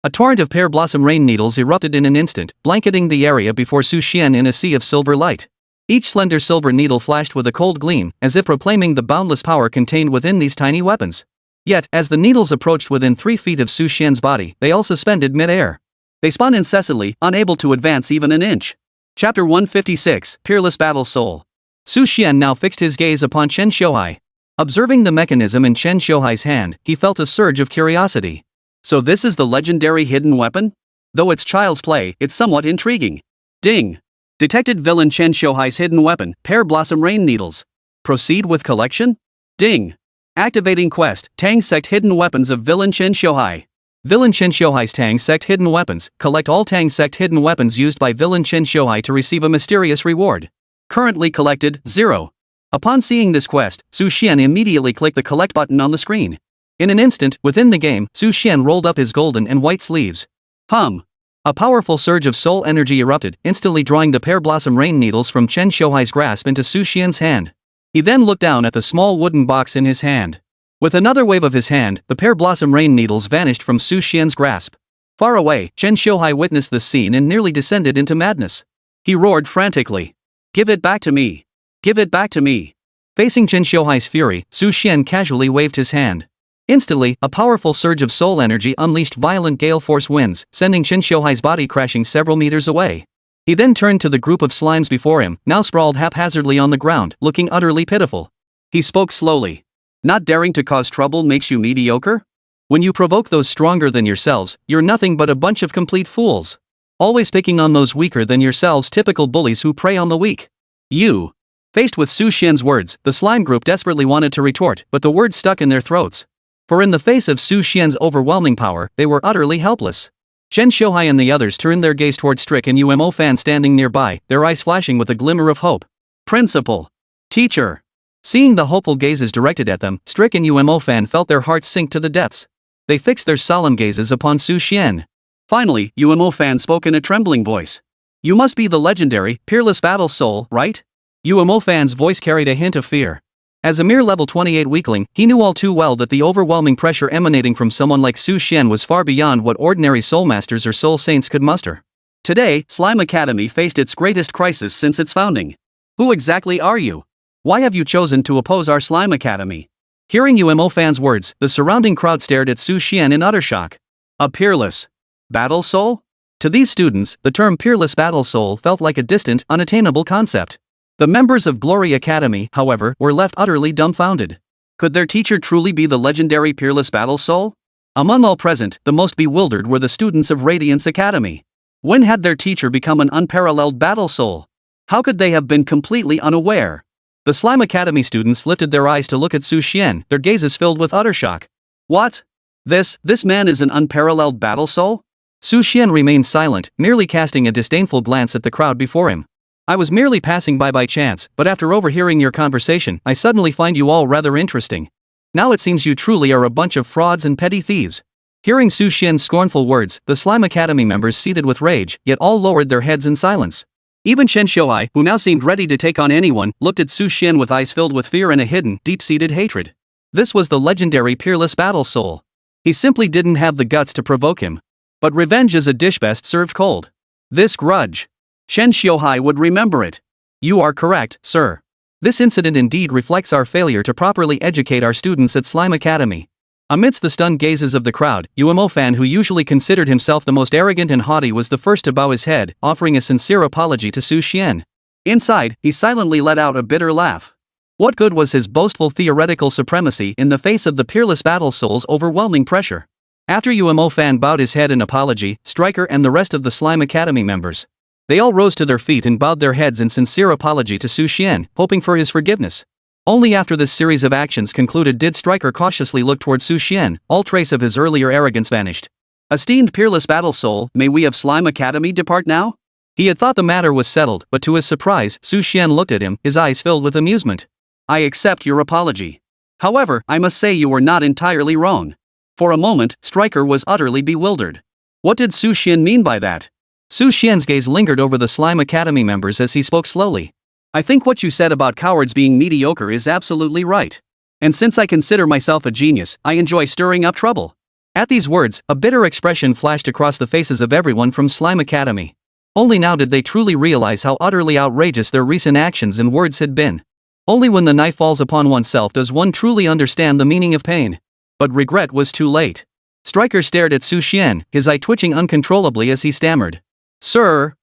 B: A torrent of Pear Blossom Rain Needles erupted in an instant, blanketing the area before Su Xian in a sea of silver light. Each slender silver needle flashed with a cold gleam, as if proclaiming the boundless power contained within these tiny weapons. Yet, as the needles approached within 3 feet of Su Xian's body, they all suspended mid-air. They spun incessantly, unable to advance even an inch. Chapter 156, Peerless Battle Soul. Su Xian now fixed his gaze upon Qin Shouhai. Observing the mechanism in Qin Shouhai's hand, he felt a surge of curiosity. So this is the legendary hidden weapon? Though it's child's play, it's somewhat intriguing. Ding! Detected villain Qin Shouhai's hidden weapon, Pear Blossom Rain Needles. Proceed with collection? Ding! Activating quest, Tang Sect Hidden Weapons of Villain Chen Xiuhai. Villain Chen Xiuhai's Tang Sect Hidden Weapons. Collect all Tang Sect Hidden Weapons used by Villain Chen Xiuhai to receive a mysterious reward. Currently collected, 0. Upon seeing this quest, Su Xian immediately clicked the collect button on the screen. In an instant, within the game, Su Xian rolled up his golden and white sleeves. A powerful surge of soul energy erupted, instantly drawing the pear blossom rain needles from Chen Xiuhai's grasp into Su Xian's hand. He then looked down at the small wooden box in his hand. With another wave of his hand, the pear blossom rain needles vanished from Su Xian's grasp. Far away, Chen Xiuhai witnessed this scene and nearly descended into madness. He roared frantically. "Give it back to me! Give it back to me!" Facing Chen Xiuhai's fury, Su Xian casually waved his hand. Instantly, a powerful surge of soul energy unleashed violent gale force winds, sending Chen Xiuhai's body crashing several meters away. He then turned to the group of slimes before him, now sprawled haphazardly on the ground, looking utterly pitiful. He spoke slowly. "Not daring to cause trouble makes you mediocre? When you provoke those stronger than yourselves, you're nothing but a bunch of complete fools. Always picking on those weaker than yourselves, typical bullies who prey on the weak. You." Faced with Su Xian's words, the slime group desperately wanted to retort, but the words stuck in their throats. For in the face of Su Xian's overwhelming power, they were utterly helpless. Chen Xiuhai and the others turned their gaze toward Strick and Umo Fan standing nearby, their eyes flashing with a glimmer of hope. "Principal! Teacher!" Seeing the hopeful gazes directed at them, Strick and Umo Fan felt their hearts sink to the depths. They fixed their solemn gazes upon Su Xian. Finally, Umo Fan spoke in a trembling voice. "You must be the legendary, peerless battle soul, right?" Umo Fan's voice carried a hint of fear. As a mere level 28 weakling, he knew all too well that the overwhelming pressure emanating from someone like Su Xian was far beyond what ordinary soul masters or soul saints could muster. Today, Slime Academy faced its greatest crisis since its founding. "Who exactly are you? Why have you chosen to oppose our Slime Academy?" Hearing Umo Fan's words, the surrounding crowd stared at Su Xian in utter shock. A peerless battle soul? To these students, the term peerless battle soul felt like a distant, unattainable concept. The members of Glory Academy, however, were left utterly dumbfounded. Could their teacher truly be the legendary peerless battle soul? Among all present, the most bewildered were the students of Radiance Academy. When had their teacher become an unparalleled battle soul? How could they have been completely unaware? The Slime Academy students lifted their eyes to look at Su Xian, their gazes filled with utter shock. "What? This man is an unparalleled battle soul?" Su Xian remained silent, merely casting a disdainful glance at the crowd before him. "I was merely passing by chance, but after overhearing your conversation, I suddenly find you all rather interesting. Now it seems you truly are a bunch of frauds and petty thieves." Hearing Su Xian's scornful words, the Slime Academy members seethed with rage, yet all lowered their heads in silence. Even Chen Xiuhai, who now seemed ready to take on anyone, looked at Su Xian with eyes filled with fear and a hidden, deep-seated hatred. This was the legendary peerless battle soul. He simply didn't have the guts to provoke him. But revenge is a dish best served cold. This grudge. Chen Xiuhai would remember it. "You are correct, sir. This incident indeed reflects our failure to properly educate our students at Slime Academy." Amidst the stunned gazes of the crowd, Umo Fan, who usually considered himself the most arrogant and haughty, was the first to bow his head, offering a sincere apology to Su Xian. Inside, he silently let out a bitter laugh. What good was his boastful theoretical supremacy in the face of the peerless battle soul's overwhelming pressure? After Umo Fan bowed his head in apology, Striker and the rest of the Slime Academy members, they all rose to their feet and bowed their heads in sincere apology to Su Xian, hoping for his forgiveness. Only after this series of actions concluded did Striker cautiously look toward Su Xian, all trace of his earlier arrogance vanished. "Esteemed peerless battle soul, may we of Slime Academy depart now?" He had thought the matter was settled, but to his surprise, Su Xian looked at him, his eyes filled with amusement. "I accept your apology. However, I must say you were not entirely wrong." For a moment, Striker was utterly bewildered. What did Su Xian mean by that? Su Xian's gaze lingered over the Slime Academy members as he spoke slowly. "I think what you said about cowards being mediocre is absolutely right. And since I consider myself a genius, I enjoy stirring up trouble." At these words, a bitter expression flashed across the faces of everyone from Slime Academy. Only now did they truly realize how utterly outrageous their recent actions and words had been. Only when the knife falls upon oneself does one truly understand the meaning of pain. But regret was too late. Striker stared at Su Xian, his eye twitching uncontrollably as he stammered. Sir,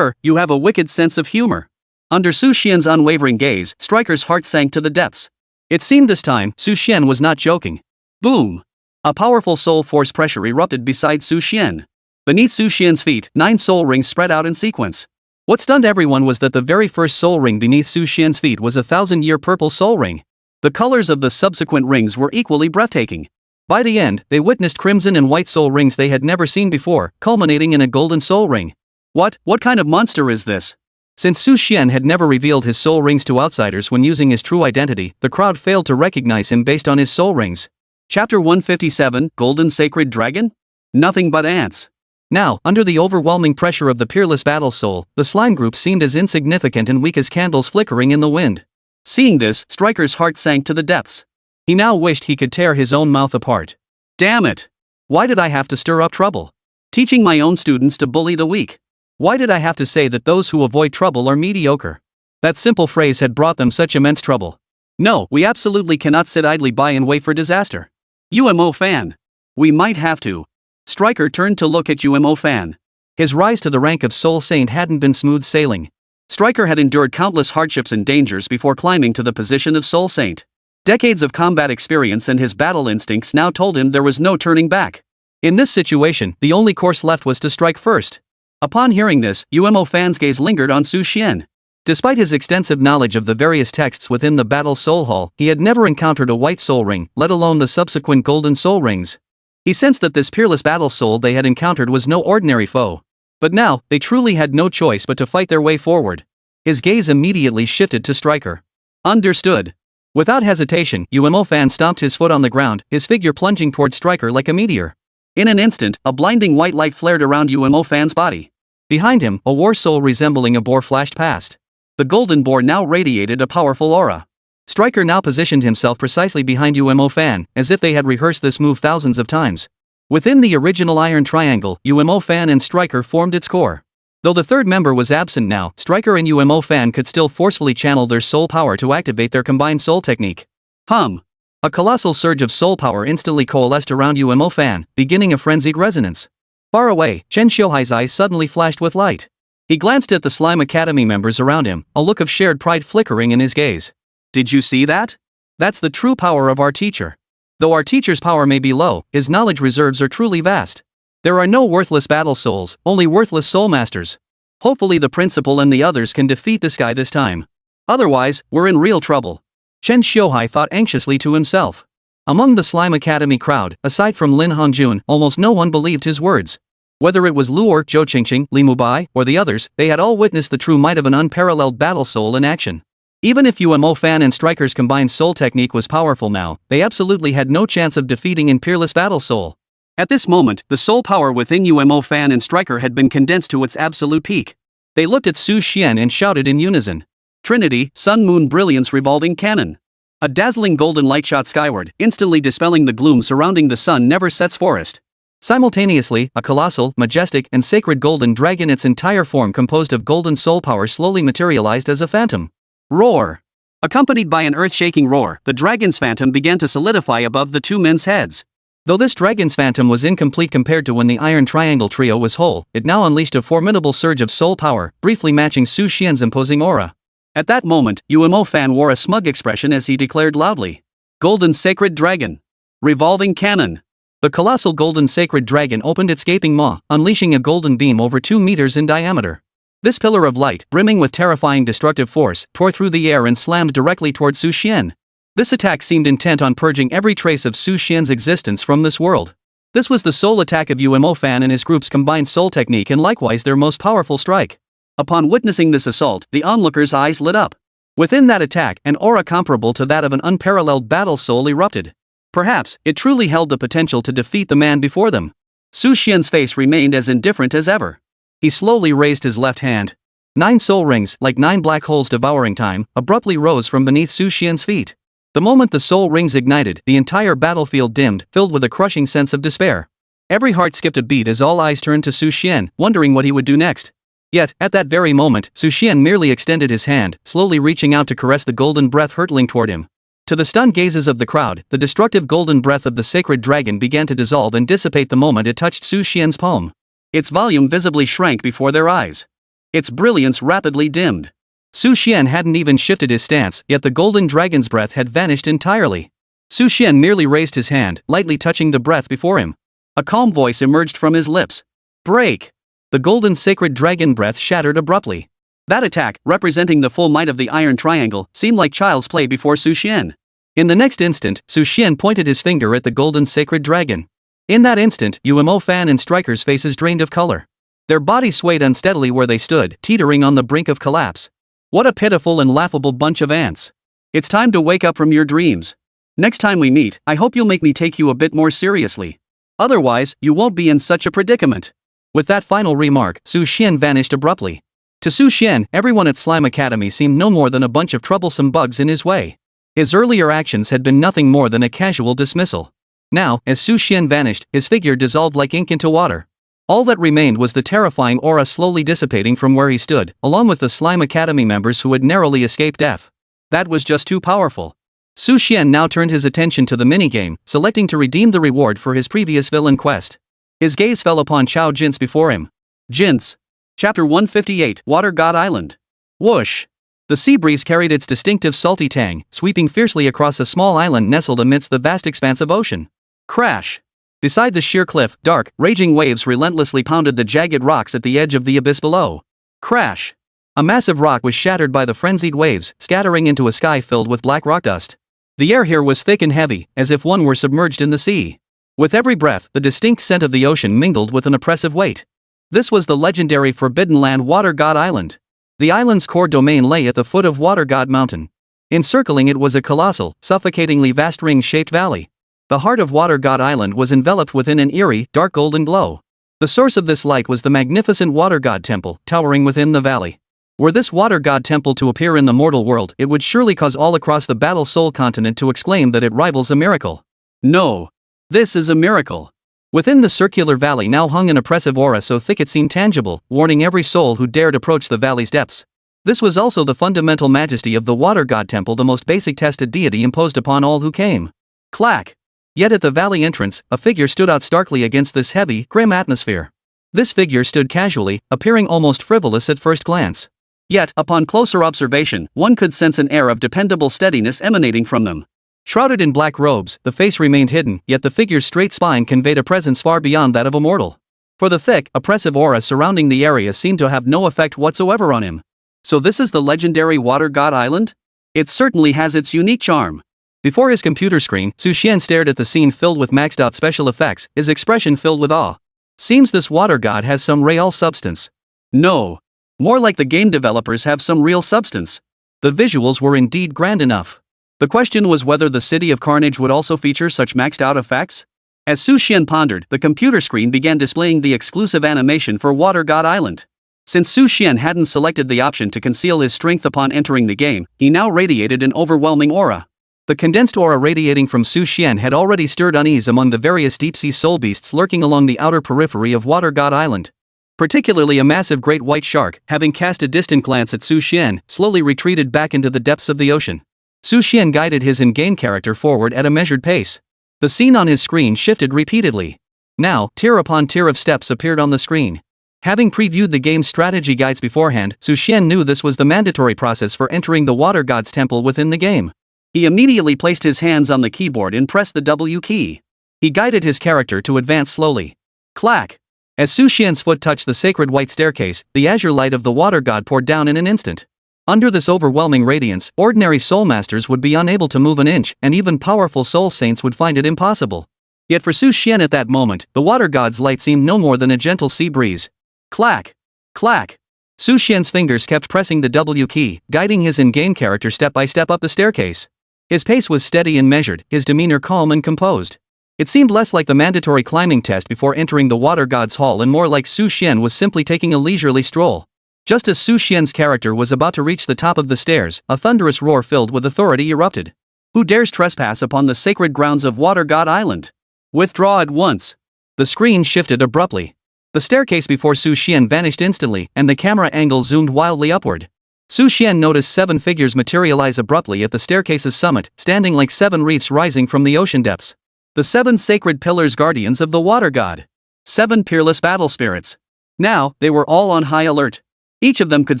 B: you have a wicked sense of humor." Under Su Xian's unwavering gaze, Striker's heart sank to the depths. It seemed this time, Su Xian was not joking. Boom! A powerful soul force pressure erupted beside Su Xian. Beneath Su Xian's feet, 9 soul rings spread out in sequence. What stunned everyone was that the very first soul ring beneath Su Xian's feet was a 1,000-year purple soul ring. The colors of the subsequent rings were equally breathtaking. By the end, they witnessed crimson and white soul rings they had never seen before, culminating in a golden soul ring. What kind of monster is this? Since Su Xian had never revealed his soul rings to outsiders when using his true identity, the crowd failed to recognize him based on his soul rings. Chapter 157, Golden Sacred Dragon? Nothing but ants. Now, under the overwhelming pressure of the peerless battle soul, the slime group seemed as insignificant and weak as candles flickering in the wind. Seeing this, Striker's heart sank to the depths. He now wished he could tear his own mouth apart. Damn it! Why did I have to stir up trouble? Teaching my own students to bully the weak. Why did I have to say that those who avoid trouble are mediocre? That simple phrase had brought them such immense trouble. No, we absolutely cannot sit idly by and wait for disaster. UMO Fan. We might have to. Striker turned to look at UMO Fan. His rise to the rank of Soul Saint hadn't been smooth sailing. Striker had endured countless hardships and dangers before climbing to the position of Soul Saint. Decades of combat experience and his battle instincts now told him there was no turning back. In this situation, the only course left was to strike first. Upon hearing this, UMO Fan's gaze lingered on Su Xian. Despite his extensive knowledge of the various texts within the Battle Soul Hall, he had never encountered a white soul ring, let alone the subsequent golden soul rings. He sensed that this peerless battle soul they had encountered was no ordinary foe. But now, they truly had no choice but to fight their way forward. His gaze immediately shifted to Striker. Understood. Without hesitation, UMO Fan stomped his foot on the ground, his figure plunging toward Striker like a meteor. In an instant, a blinding white light flared around UMO Fan's body. Behind him, a war soul resembling a boar flashed past. The golden boar now radiated a powerful aura. Striker now positioned himself precisely behind UMO Fan, as if they had rehearsed this move thousands of times. Within the original iron triangle, UMO Fan and Striker formed its core. Though the third member was absent now, Striker and UMO Fan could still forcefully channel their soul power to activate their combined soul technique. A colossal surge of soul power instantly coalesced around UMO Fan, beginning a frenzied resonance. Far away, Chen Xiuhai's eyes suddenly flashed with light. He glanced at the Slime Academy members around him, a look of shared pride flickering in his gaze. Did you see that? That's the true power of our teacher. Though our teacher's power may be low, his knowledge reserves are truly vast. There are no worthless battle souls, only worthless soul masters. Hopefully the principal and the others can defeat this guy this time. Otherwise, we're in real trouble. Chen Xiuhai thought anxiously to himself. Among the Slime Academy crowd, aside from Lin Hongjun, almost no one believed his words. Whether it was Luor, Zhou Qingqing, Li Mubai, or the others, they had all witnessed the true might of an unparalleled battle soul in action. Even if UMO Fan and Striker's combined soul technique was powerful now, they absolutely had no chance of defeating in peerless battle soul. At this moment, the soul power within UMO Fan and Striker had been condensed to its absolute peak. They looked at Su Xian and shouted in unison. Trinity, Sun Moon Brilliance Revolving Cannon. A dazzling golden light shot skyward, instantly dispelling the gloom surrounding the sun never sets forest. Simultaneously, a colossal, majestic, and sacred golden dragon, its entire form composed of golden soul power, slowly materialized as a phantom. Roar! Accompanied by an earth-shaking roar, the dragon's phantom began to solidify above the two men's heads. Though this dragon's phantom was incomplete compared to when the Iron Triangle trio was whole, it now unleashed a formidable surge of soul power, briefly matching Su Xian's imposing aura. At that moment, UMO Fan wore a smug expression as he declared loudly. Golden Sacred Dragon. Revolving Cannon. The colossal golden sacred dragon opened its gaping maw, unleashing a golden beam over 2 meters in diameter. This pillar of light, brimming with terrifying destructive force, tore through the air and slammed directly toward Su Xian. This attack seemed intent on purging every trace of Su Xian's existence from this world. This was the sole attack of UMO Fan and his group's combined soul technique, and likewise their most powerful strike. Upon witnessing this assault, the onlookers' eyes lit up. Within that attack, an aura comparable to that of an unparalleled battle soul erupted. Perhaps, it truly held the potential to defeat the man before them. Su Xian's face remained as indifferent as ever. He slowly raised his left hand. 9 soul rings, like 9 black holes devouring time, abruptly rose from beneath Su Xian's feet. The moment the soul rings ignited, the entire battlefield dimmed, filled with a crushing sense of despair. Every heart skipped a beat as all eyes turned to Su Xian, wondering what he would do next. Yet, at that very moment, Su Xian merely extended his hand, slowly reaching out to caress the golden breath hurtling toward him. To the stunned gazes of the crowd, the destructive golden breath of the sacred dragon began to dissolve and dissipate the moment it touched Su Xian's palm. Its volume visibly shrank before their eyes. Its brilliance rapidly dimmed. Su Xian hadn't even shifted his stance, yet the golden dragon's breath had vanished entirely. Su Xian merely raised his hand, lightly touching the breath before him. A calm voice emerged from his lips. Break! The golden sacred dragon breath shattered abruptly. That attack, representing the full might of the Iron Triangle, seemed like child's play before Su Xian. In the next instant, Xuan pointed his finger at the golden sacred dragon. In that instant, UMO fan and strikers' faces drained of color. Their bodies swayed unsteadily where they stood, teetering on the brink of collapse. What a pitiful and laughable bunch of ants. It's time to wake up from your dreams. Next time we meet, I hope you'll make me take you a bit more seriously. Otherwise, you won't be in such a predicament. With that final remark, Xuan vanished abruptly. To Xuan, everyone at Slime Academy seemed no more than a bunch of troublesome bugs in his way. His earlier actions had been nothing more than a casual dismissal. Now, as Xuan vanished, his figure dissolved like ink into water. All that remained was the terrifying aura slowly dissipating from where he stood, along with the Slime Academy members who had narrowly escaped death. That was just too powerful. Xuan now turned his attention to the minigame, selecting to redeem the reward for his previous villain quest. His gaze fell upon Chao Jin's before him. Jin's. Chapter 158, Water God Island. Whoosh! The sea breeze carried its distinctive salty tang, sweeping fiercely across a small island nestled amidst the vast expanse of ocean. Crash! Beside the sheer cliff, dark, raging waves relentlessly pounded the jagged rocks at the edge of the abyss below. Crash! A massive rock was shattered by the frenzied waves, scattering into a sky filled with black rock dust. The air here was thick and heavy, as if one were submerged in the sea. With every breath, the distinct scent of the ocean mingled with an oppressive weight. This was the legendary Forbidden Land Water God Island. The island's core domain lay at the foot of Water God Mountain. Encircling it was a colossal, suffocatingly vast ring-shaped valley. The heart of Water God Island was enveloped within an eerie, dark golden glow. The source of this light was the magnificent Water God Temple, towering within the valley. Were this Water God Temple to appear in the mortal world, it would surely cause all across the Battle Soul continent to exclaim that it rivals a miracle. No. This is a miracle. Within the circular valley now hung an oppressive aura so thick it seemed tangible, warning every soul who dared approach the valley's depths. This was also the fundamental majesty of the Water God Temple, the most basic tested deity imposed upon all who came. Clack! Yet at the valley entrance, a figure stood out starkly against this heavy, grim atmosphere. This figure stood casually, appearing almost frivolous at first glance. Yet, upon closer observation, one could sense an air of dependable steadiness emanating from them. Shrouded in black robes, the face remained hidden, yet the figure's straight spine conveyed a presence far beyond that of a mortal. For the thick, oppressive aura surrounding the area seemed to have no effect whatsoever on him. So this is the legendary Water God Island? It certainly has its unique charm. Before his computer screen, Xuan stared at the scene filled with maxed out special effects, his expression filled with awe. Seems this water god has some real substance. No. More like the game developers have some real substance. The visuals were indeed grand enough. The question was whether the City of Carnage would also feature such maxed out effects? As Xuan pondered, the computer screen began displaying the exclusive animation for Water God Island. Since Xuan hadn't selected the option to conceal his strength upon entering the game, he now radiated an overwhelming aura. The condensed aura radiating from Xuan had already stirred unease among the various deep-sea soul beasts lurking along the outer periphery of Water God Island. Particularly a massive great white shark, having cast a distant glance at Xuan, slowly retreated back into the depths of the ocean. Xuan guided his in-game character forward at a measured pace. The scene on his screen shifted repeatedly. Now, tier upon tier of steps appeared on the screen. Having previewed the game's strategy guides beforehand, Xuan knew this was the mandatory process for entering the Water God's temple within the game. He immediately placed his hands on the keyboard and pressed the W key. He guided his character to advance slowly. Clack! As Xuan's foot touched the sacred white staircase, the azure light of the Water God poured down in an instant. Under this overwhelming radiance, ordinary soul masters would be unable to move an inch, and even powerful soul saints would find it impossible. Yet for Xuan at that moment, the Water God's light seemed no more than a gentle sea breeze. Clack! Clack! Xuan's fingers kept pressing the W key, guiding his in-game character step by step up the staircase. His pace was steady and measured, his demeanor calm and composed. It seemed less like the mandatory climbing test before entering the Water God's hall and more like Xuan was simply taking a leisurely stroll. Just as Xuan's character was about to reach the top of the stairs, a thunderous roar filled with authority erupted. Who dares trespass upon the sacred grounds of Water God Island? Withdraw at once. The screen shifted abruptly. The staircase before Xuan vanished instantly, and the camera angle zoomed wildly upward. Xuan noticed 7 figures materialize abruptly at the staircase's summit, standing like 7 reefs rising from the ocean depths. The 7 sacred pillars guardians of the Water God. 7 peerless battle spirits. Now, they were all on high alert. Each of them could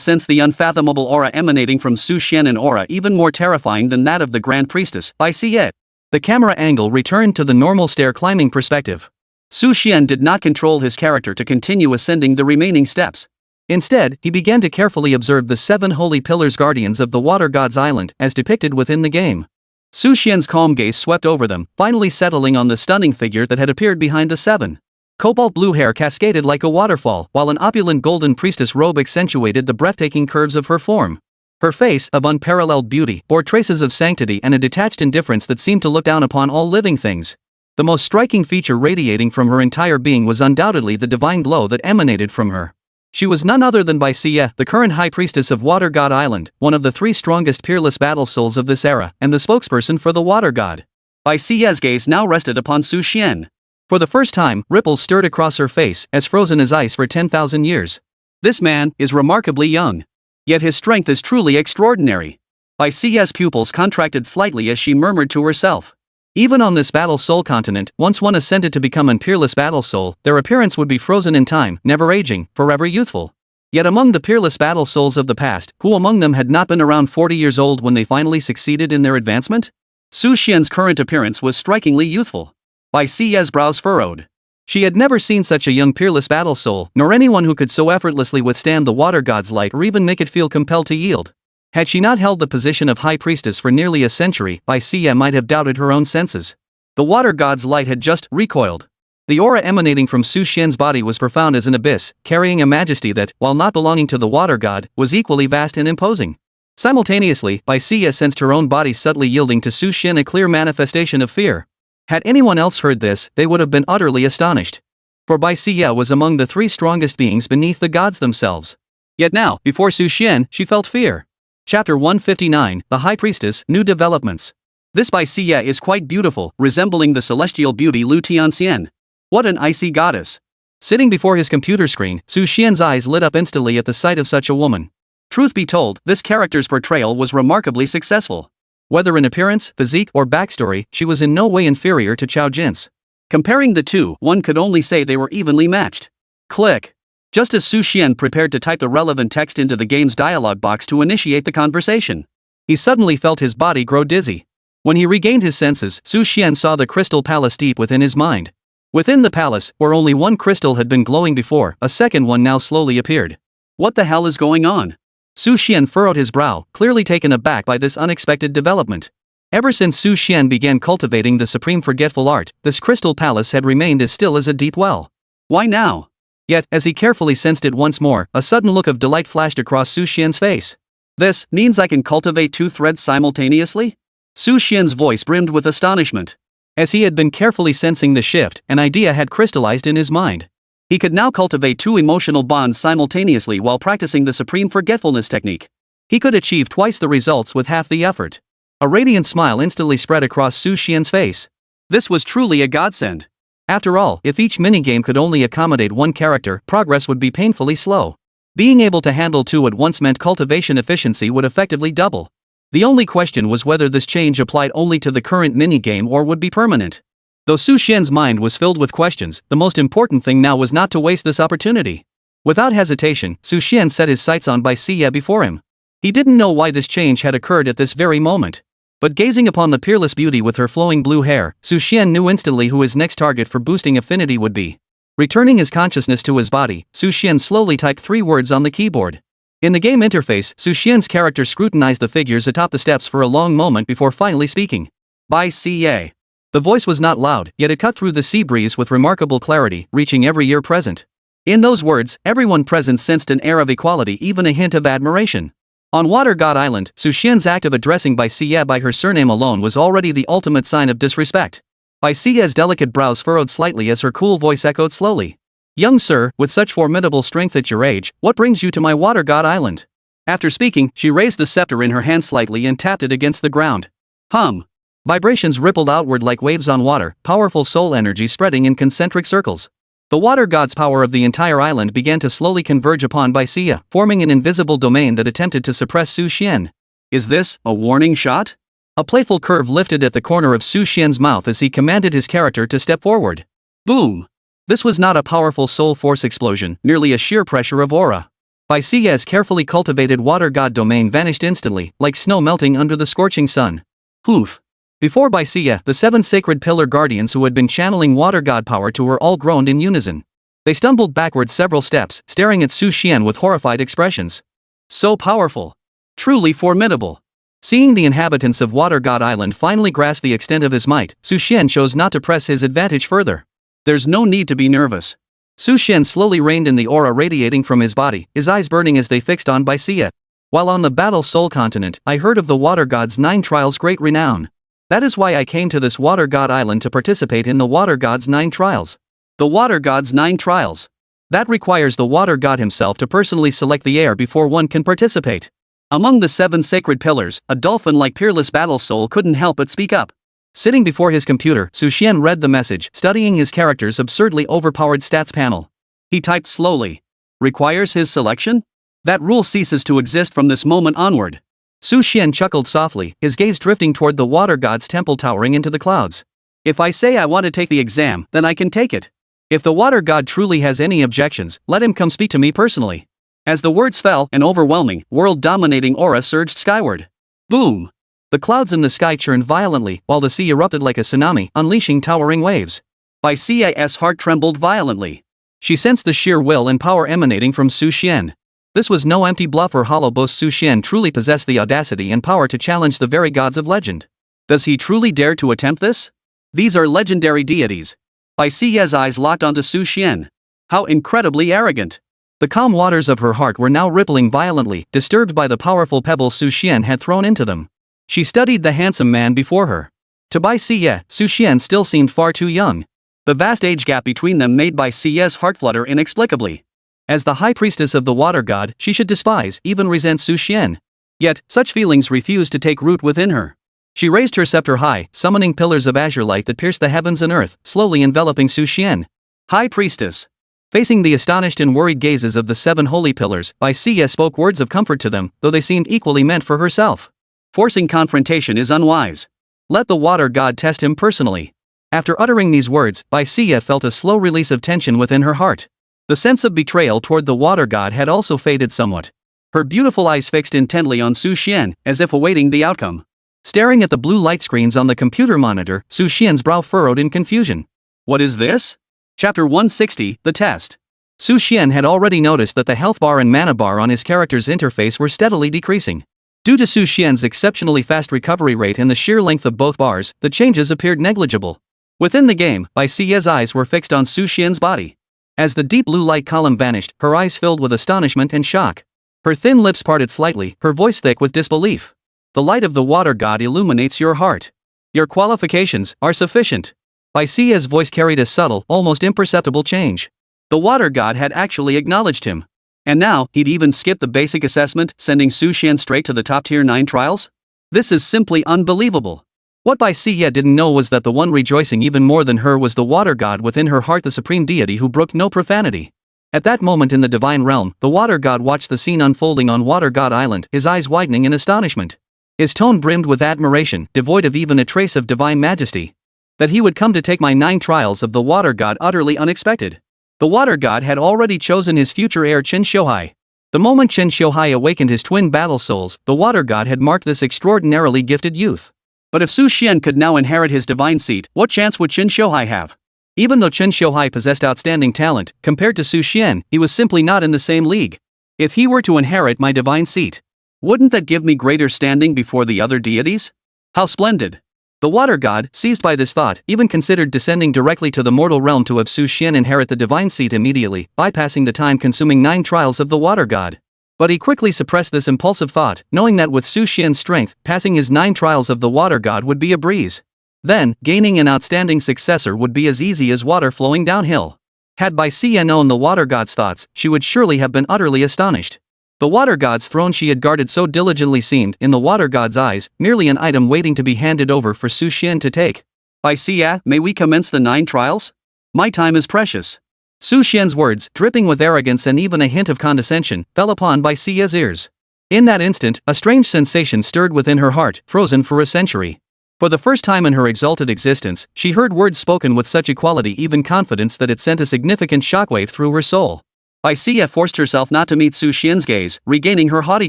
B: sense the unfathomable aura emanating from Xuan, an aura even more terrifying than that of the Grand Priestess. I see it. The camera angle returned to the normal stair climbing perspective. Xuan did not control his character to continue ascending the remaining steps. Instead, he began to carefully observe the 7 holy pillars guardians of the Water God's Island, as depicted within the game. Su Xian's calm gaze swept over them, finally settling on the stunning figure that had appeared behind the seven. Cobalt blue hair cascaded like a waterfall, while an opulent golden priestess robe accentuated the breathtaking curves of her form. Her face, of unparalleled beauty, bore traces of sanctity and a detached indifference that seemed to look down upon all living things. The most striking feature radiating from her entire being was undoubtedly the divine glow that emanated from her. She was none other than Bai Xie, the current high priestess of Water God Island, one of the three strongest peerless battle souls of this era, and the spokesperson for the Water God. Bai Xie's gaze now rested upon Su Xian. For the first time, ripples stirred across her face, as frozen as ice for 10,000 years. This man is remarkably young. Yet his strength is truly extraordinary. Bai Xie's pupils contracted slightly as she murmured to herself. Even on this battle soul continent, once one ascended to become an peerless battle soul, their appearance would be frozen in time, never aging, forever youthful. Yet among the peerless battle souls of the past, who among them had not been around 40 years old when they finally succeeded in their advancement? Su Xian's current appearance was strikingly youthful. Bai Xie's brows furrowed. She had never seen such a young peerless battle soul, nor anyone who could so effortlessly withstand the water god's light or even make it feel compelled to yield. Had she not held the position of high priestess for nearly a century, Bai Xie might have doubted her own senses. The water god's light had just recoiled. The aura emanating from Su Xian's body was profound as an abyss, carrying a majesty that, while not belonging to the water god, was equally vast and imposing. Simultaneously, Bai Xie sensed her own body subtly yielding to Su Xian, a clear manifestation of fear. Had anyone else heard this, they would have been utterly astonished. For Bai Xie was among the three strongest beings beneath the gods themselves. Yet now, before Su Xian, she felt fear. Chapter 159, The High Priestess, New Developments. This Bai Xie is quite beautiful, resembling the celestial beauty Lu Tianxian. What an icy goddess. Sitting before his computer screen, Su Xian's eyes lit up instantly at the sight of such a woman. Truth be told, this character's portrayal was remarkably successful. Whether in appearance, physique, or backstory, she was in no way inferior to Chao Jin's. Comparing the two, one could only say they were evenly matched. Click. Just as Su Xian prepared to type the relevant text into the game's dialog box to initiate the conversation, he suddenly felt his body grow dizzy. When he regained his senses, Su Xian saw the crystal palace deep within his mind. Within the palace, where only one crystal had been glowing before, a second one now slowly appeared. What the hell is going on? Su Xian furrowed his brow, clearly taken aback by this unexpected development. Ever since Su Xian began cultivating the supreme forgetful art, this crystal palace had remained as still as a deep well. Why now? Yet, as he carefully sensed it once more, a sudden look of delight flashed across Su Xian's face. This means I can cultivate two threads simultaneously? Su Xian's voice brimmed with astonishment. As he had been carefully sensing the shift, an idea had crystallized in his mind. He could now cultivate two emotional bonds simultaneously while practicing the supreme forgetfulness technique. He could achieve twice the results with half the effort. A radiant smile instantly spread across Su Xian's face. This was truly a godsend. After all, if each minigame could only accommodate one character, progress would be painfully slow. Being able to handle two at once meant cultivation efficiency would effectively double. The only question was whether this change applied only to the current minigame or would be permanent. Though Su Xian's mind was filled with questions, the most important thing now was not to waste this opportunity. Without hesitation, Su Xian set his sights on Bai Xie before him. He didn't know why this change had occurred at this very moment. But gazing upon the peerless beauty with her flowing blue hair, Su Xian knew instantly who his next target for boosting affinity would be. Returning his consciousness to his body, Su Xian slowly typed 3 words on the keyboard. In the game interface, Su Xian's character scrutinized the figures atop the steps for a long moment before finally speaking. Bai Xie. The voice was not loud, yet it cut through the sea breeze with remarkable clarity, reaching every ear present. In those words, everyone present sensed an air of equality, even a hint of admiration. On Water God Island, Su Xian's act of addressing Bai Xie by her surname alone was already the ultimate sign of disrespect. Bai Xie's delicate brows furrowed slightly as her cool voice echoed slowly. "Young sir, with such formidable strength at your age, what brings you to my Water God Island?" After speaking, she raised the scepter in her hand slightly and tapped it against the ground. Hum. Vibrations rippled outward like waves on water, powerful soul energy spreading in concentric circles. The water god's power of the entire island began to slowly converge upon Bai Xie, forming an invisible domain that attempted to suppress Su Xian. Is this a warning shot? A playful curve lifted at the corner of Su Xian's mouth as he commanded his character to step forward. Boom! This was not a powerful soul force explosion, merely a sheer pressure of aura. Bai Xie's carefully cultivated water god domain vanished instantly, like snow melting under the scorching sun. Poof! Before Bai Xie, the 7 sacred pillar guardians who had been channeling water god power to her all groaned in unison. They stumbled backward several steps, staring at Su Xian with horrified expressions. So powerful. Truly formidable. Seeing the inhabitants of Water God Island finally grasp the extent of his might, Xuan chose not to press his advantage further. There's no need to be nervous. Xuan slowly reined in the aura radiating from his body, his eyes burning as they fixed on Xie. While on the Battle Soul continent, I heard of the Water God's 9 trials' great renown. That is why I came to this Water God Island to participate in the Water God's 9 trials. The Water God's 9 trials. That requires the Water God himself to personally select the heir before one can participate. Among the 7 sacred pillars, a dolphin-like peerless battle soul couldn't help but speak up. Sitting before his computer, Xuan read the message, studying his character's absurdly overpowered stats panel. He typed slowly. Requires his selection? That rule ceases to exist from this moment onward. Xuan chuckled softly, his gaze drifting toward the Water God's temple towering into the clouds. If I say I want to take the exam, then I can take it. If the Water God truly has any objections, let him come speak to me personally. As the words fell, an overwhelming, world-dominating aura surged skyward. Boom! The clouds in the sky churned violently, while the sea erupted like a tsunami, unleashing towering waves. Xie's heart trembled violently. She sensed the sheer will and power emanating from Xuan. This was no empty bluff or hollow boast. Xuan truly possessed the audacity and power to challenge the very gods of legend. Does he truly dare to attempt this? These are legendary deities. Xie's eyes locked onto Xuan. How incredibly arrogant! The calm waters of her heart were now rippling violently, disturbed by the powerful pebbles Xuan had thrown into them. She studied the handsome man before her. To Xie, Xuan still seemed far too young. The vast age gap between them made Xie's heart flutter inexplicably. As the high priestess of the Water God, she should despise, even resent Xuan. Yet, such feelings refused to take root within her. She raised her scepter high, summoning pillars of azure light that pierced the heavens and earth, slowly enveloping Xuan. High priestess. Facing the astonished and worried gazes of the 7 holy pillars, Xie spoke words of comfort to them, though they seemed equally meant for herself. Forcing confrontation is unwise. Let the Water God test him personally. After uttering these words, Xie felt a slow release of tension within her heart. The sense of betrayal toward the Water God had also faded somewhat. Her beautiful eyes fixed intently on Xuan, as if awaiting the outcome. Staring at the blue light screens on the computer monitor, Xuan's brow furrowed in confusion. What is this? Chapter 160, The Test. Xuan had already noticed that the health bar and mana bar on his character's interface were steadily decreasing. Due to Xuan's exceptionally fast recovery rate and the sheer length of both bars, the changes appeared negligible. Within the game, Xie's eyes were fixed on Xuan's body. As the deep blue light column vanished, her eyes filled with astonishment and shock. Her thin lips parted slightly, her voice thick with disbelief. The light of the Water God illuminates your heart. Your qualifications are sufficient. Xie's voice carried a subtle, almost imperceptible change. The Water God had actually acknowledged him. And now, he'd even skipped the basic assessment, sending Xuan straight to the top tier 9 trials? This is simply unbelievable. What Xie didn't know was that the one rejoicing even more than her was the Water God within her heart, the supreme deity who brooked no profanity. At that moment in the divine realm, the Water God watched the scene unfolding on Water God Island, his eyes widening in astonishment. His tone brimmed with admiration, devoid of even a trace of divine majesty. That he would come to take my 9 trials of the Water God utterly unexpected. The Water God had already chosen his future heir Chen Xiuhai. The moment Chen Xiuhai awakened his twin battle souls, the Water God had marked this extraordinarily gifted youth. But if Xuan could now inherit his divine seat, what chance would Chen Xiuhai have? Even though Chen Xiuhai possessed outstanding talent, compared to Xuan, he was simply not in the same league. If he were to inherit my divine seat, wouldn't that give me greater standing before the other deities? How splendid! The Water God, seized by this thought, even considered descending directly to the mortal realm to have Xuan inherit the divine seat immediately, bypassing the time-consuming 9 trials of the Water God. But he quickly suppressed this impulsive thought, knowing that with Xuan's strength, passing his 9 trials of the Water God would be a breeze. Then, gaining an outstanding successor would be as easy as water flowing downhill. Had Xie known the Water God's thoughts, she would surely have been utterly astonished. The Water God's throne she had guarded so diligently seemed, in the Water God's eyes, merely an item waiting to be handed over for Xuan to take. Xie, may we commence the 9 trials? My time is precious. Xuan's words, dripping with arrogance and even a hint of condescension, fell upon Xie's ears. In that instant, a strange sensation stirred within her heart, frozen for a century. For the first time in her exalted existence, she heard words spoken with such equality, even confidence, that it sent a significant shockwave through her soul. Xie forced herself not to meet Xuan's gaze, regaining her haughty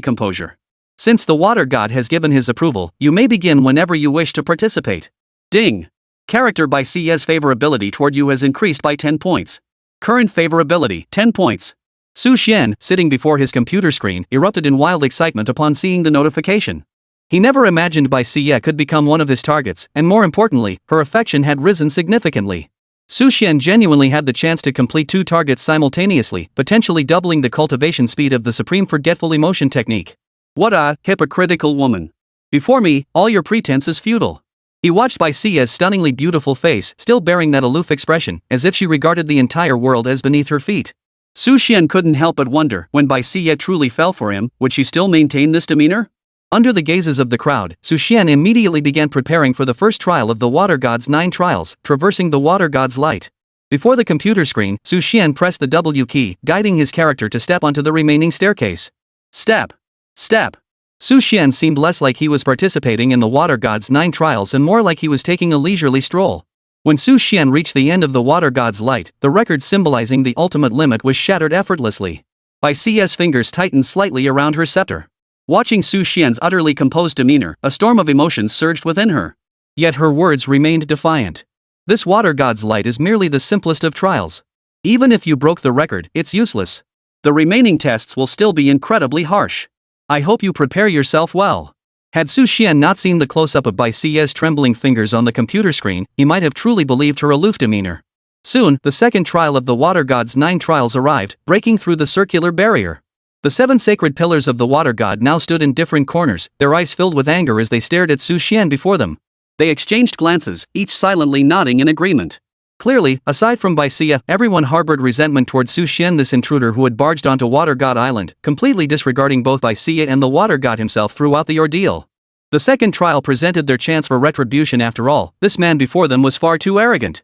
B: composure. Since the Water God has given his approval, you may begin whenever you wish to participate. Ding! Character Xie's favorability toward you has increased by 10 points. Current favorability, 10 points. Xuan, sitting before his computer screen, erupted in wild excitement upon seeing the notification. He never imagined Bai Xie could become one of his targets, and more importantly, her affection had risen significantly. Su Xian genuinely had the chance to complete 2 targets simultaneously, potentially doubling the cultivation speed of the supreme forgetful emotion technique. What a hypocritical woman. Before me, all your pretense is futile. He watched Bai Xie's stunningly beautiful face, still bearing that aloof expression, as if she regarded the entire world as beneath her feet. Su Xian couldn't help but wonder, when Bai Xie truly fell for him, would she still maintain this demeanor? Under the gazes of the crowd, Su Xian immediately began preparing for the first trial of the Water God's 9 trials, traversing the Water God's light. Before the computer screen, Su Xian pressed the W key, guiding his character to step onto the remaining staircase. Step. Step. Su Xian seemed less like he was participating in the Water God's 9 trials and more like he was taking a leisurely stroll. When Su Xian reached the end of the Water God's light, the record symbolizing the ultimate limit was shattered effortlessly. Bai Xie's fingers tightened slightly around her scepter. Watching Su Xian's utterly composed demeanor, a storm of emotions surged within her. Yet her words remained defiant. This Water God's light is merely the simplest of trials. Even if you broke the record, it's useless. The remaining tests will still be incredibly harsh. I hope you prepare yourself well. Had Su Xian not seen the close-up of Bai Xie's trembling fingers on the computer screen, he might have truly believed her aloof demeanor. Soon, the second trial of the Water God's 9 trials arrived, breaking through the circular barrier. The 7 sacred pillars of the Water God now stood in different corners, their eyes filled with anger as they stared at Su Xian before them. They exchanged glances, each silently nodding in agreement. Clearly, aside from Bai Xie, everyone harbored resentment toward Su Xian, this intruder who had barged onto Water God Island, completely disregarding both Bai Xie and the Water God himself throughout the ordeal. The second trial presented their chance for retribution. After all, this man before them was far too arrogant.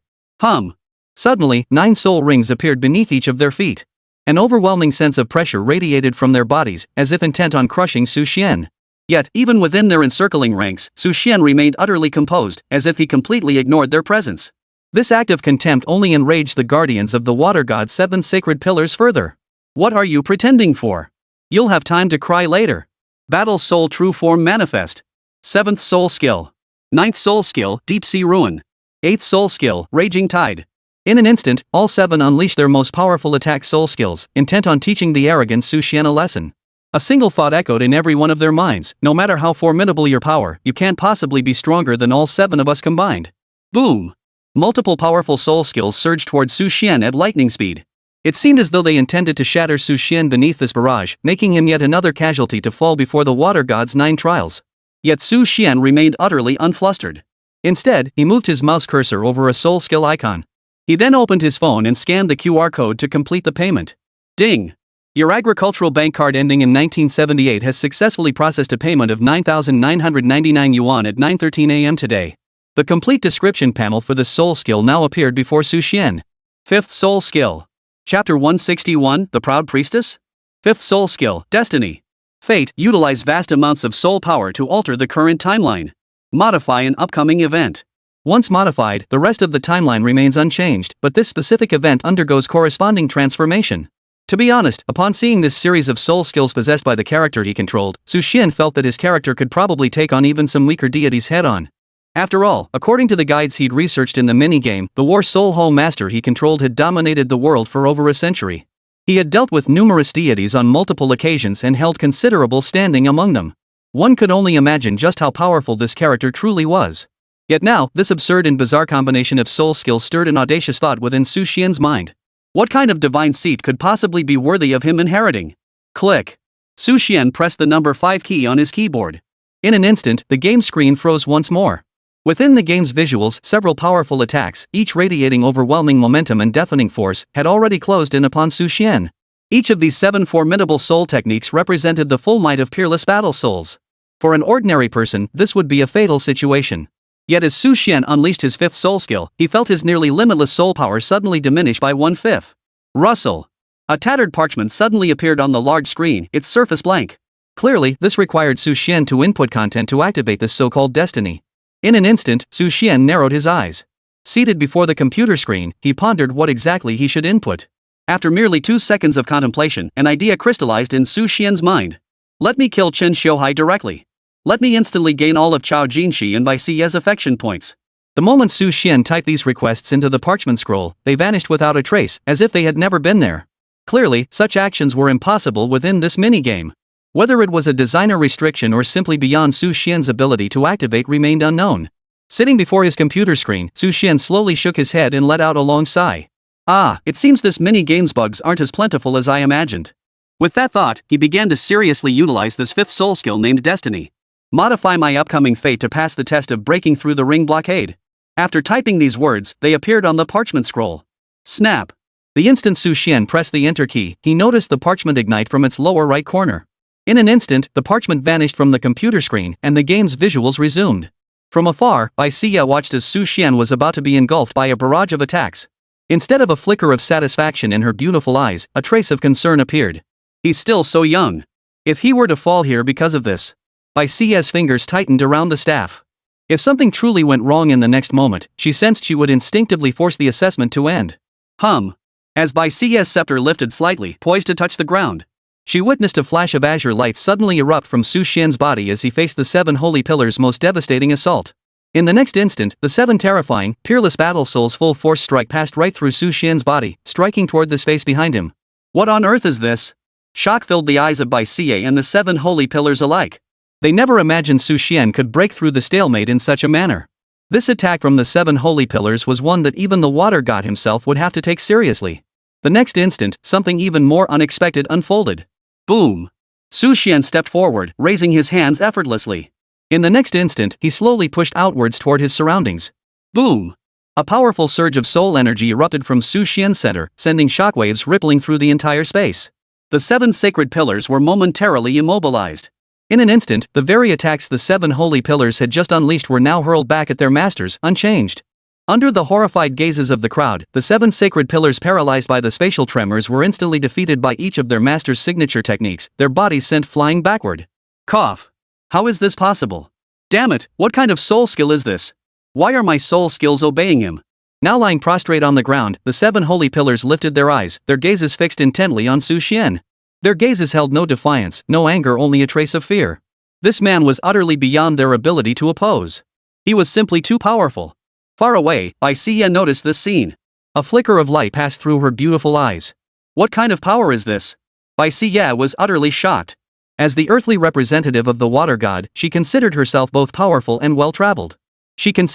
B: Suddenly, 9 soul rings appeared beneath each of their feet. An overwhelming sense of pressure radiated from their bodies, as if intent on crushing Su Xian. Yet, even within their encircling ranks, Su Xian remained utterly composed, as if he completely ignored their presence. This act of contempt only enraged the guardians of the Water God's 7 sacred pillars further. What are you pretending for? You'll have time to cry later. Battle Soul True Form Manifest. 7th Soul Skill. 9th Soul Skill, Deep Sea Ruin. 8th Soul Skill, Raging Tide. In an instant, all 7 unleashed their most powerful attack soul skills, intent on teaching the arrogant Su Xian a lesson. A single thought echoed in every one of their minds: no matter how formidable your power, you can't possibly be stronger than all 7 of us combined. Boom! Multiple powerful soul skills surged towards Su Xian at lightning speed. It seemed as though they intended to shatter Su Xian beneath this barrage, making him yet another casualty to fall before the Water God's 9 trials. Yet Su Xian remained utterly unflustered. Instead, he moved his mouse cursor over a soul skill icon. He then opened his phone and scanned the QR code to complete the payment. Ding! Your agricultural bank card ending in 1978 has successfully processed a payment of 9,999 yuan at 9:13 a.m. today. The complete description panel for this soul skill now appeared before Su Xian. 5th Soul Skill. Chapter 161, The Proud Priestess? 5th Soul Skill, Destiny. Fate, utilize vast amounts of soul power to alter the current timeline. Modify an upcoming event. Once modified, the rest of the timeline remains unchanged, but this specific event undergoes corresponding transformation. To be honest, upon seeing this series of soul skills possessed by the character he controlled, Su Xian felt that his character could probably take on even some weaker deities head-on. After all, according to the guides he'd researched in the minigame, the War Soul Hall Master he controlled had dominated the world for over a century. He had dealt with numerous deities on multiple occasions and held considerable standing among them. One could only imagine just how powerful this character truly was. Yet now, this absurd and bizarre combination of soul skills stirred an audacious thought within Su Xian's mind. What kind of divine seat could possibly be worthy of him inheriting? Click. Su Xian pressed the number 5 key on his keyboard. In an instant, the game screen froze once more. Within the game's visuals, several powerful attacks, each radiating overwhelming momentum and deafening force, had already closed in upon Su Xian. Each of these 7 formidable soul techniques represented the full might of peerless battle souls. For an ordinary person, this would be a fatal situation. Yet as Su Xian unleashed his 5th soul skill, he felt his nearly limitless soul power suddenly diminish by 1/5. Rustle. A tattered parchment suddenly appeared on the large screen, its surface blank. Clearly, this required Su Xian to input content to activate this so-called destiny. In an instant, Su Xian narrowed his eyes. Seated before the computer screen, he pondered what exactly he should input. After merely 2 seconds of contemplation, an idea crystallized in Su Xian's mind. Let me kill Chen Xiuhai directly. Let me instantly gain all of Chao Jinxi and Bai Xie's affection points. The moment Su Xian typed these requests into the parchment scroll, they vanished without a trace, as if they had never been there. Clearly, such actions were impossible within this minigame. Whether it was a designer restriction or simply beyond Su Xian's ability to activate remained unknown. Sitting before his computer screen, Su Xian slowly shook his head and let out a long sigh. Ah, it seems this mini-games bugs aren't as plentiful as I imagined. With that thought, he began to seriously utilize this fifth soul skill named Destiny. Modify my upcoming fate to pass the test of breaking through the ring blockade. After typing these words, they appeared on the parchment scroll. Snap! The instant Su Xian pressed the enter key, he noticed the parchment ignite from its lower right corner. In an instant, the parchment vanished from the computer screen, and the game's visuals resumed. From afar, Bai Xie watched as Su Xian was about to be engulfed by a barrage of attacks. Instead of a flicker of satisfaction in her beautiful eyes, a trace of concern appeared. He's still so young. If he were to fall here because of this. Bai Xie's fingers tightened around the staff. If something truly went wrong in the next moment, she sensed she would instinctively force the assessment to end. As Bai Xie's scepter lifted slightly, poised to touch the ground, she witnessed a flash of azure light suddenly erupt from Su Xian's body as he faced the 7 holy pillars' most devastating assault. In the next instant, the 7 terrifying, peerless battle souls' full force strike passed right through Su Xian's body, striking toward the space behind him. What on earth is this? Shock filled the eyes of Bai Xie and the 7 holy pillars alike. They never imagined Su Xian could break through the stalemate in such a manner. This attack from the 7 holy pillars was one that even the water god himself would have to take seriously. The next instant, something even more unexpected unfolded. Boom! Su Xian stepped forward, raising his hands effortlessly. In the next instant, he slowly pushed outwards toward his surroundings. Boom! A powerful surge of soul energy erupted from Su Xian's center, sending shockwaves rippling through the entire space. The 7 sacred pillars were momentarily immobilized. In an instant, the very attacks the 7 holy pillars had just unleashed were now hurled back at their masters, unchanged. Under the horrified gazes of the crowd, the 7 sacred pillars paralyzed by the spatial tremors were instantly defeated by each of their masters' signature techniques, their bodies sent flying backward. Cough! How is this possible? Damn it, what kind of soul skill is this? Why are my soul skills obeying him? Now lying prostrate on the ground, the 7 holy pillars lifted their eyes, their gazes fixed intently on Su Xian. Their gazes held no defiance, no anger, only a trace of fear. This man was utterly beyond their ability to oppose. He was simply too powerful. Far away, Bai Xie noticed this scene. A flicker of light passed through her beautiful eyes. What kind of power is this? Bai Xie was utterly shocked. As the earthly representative of the water god, she considered herself both powerful and well-traveled. Yet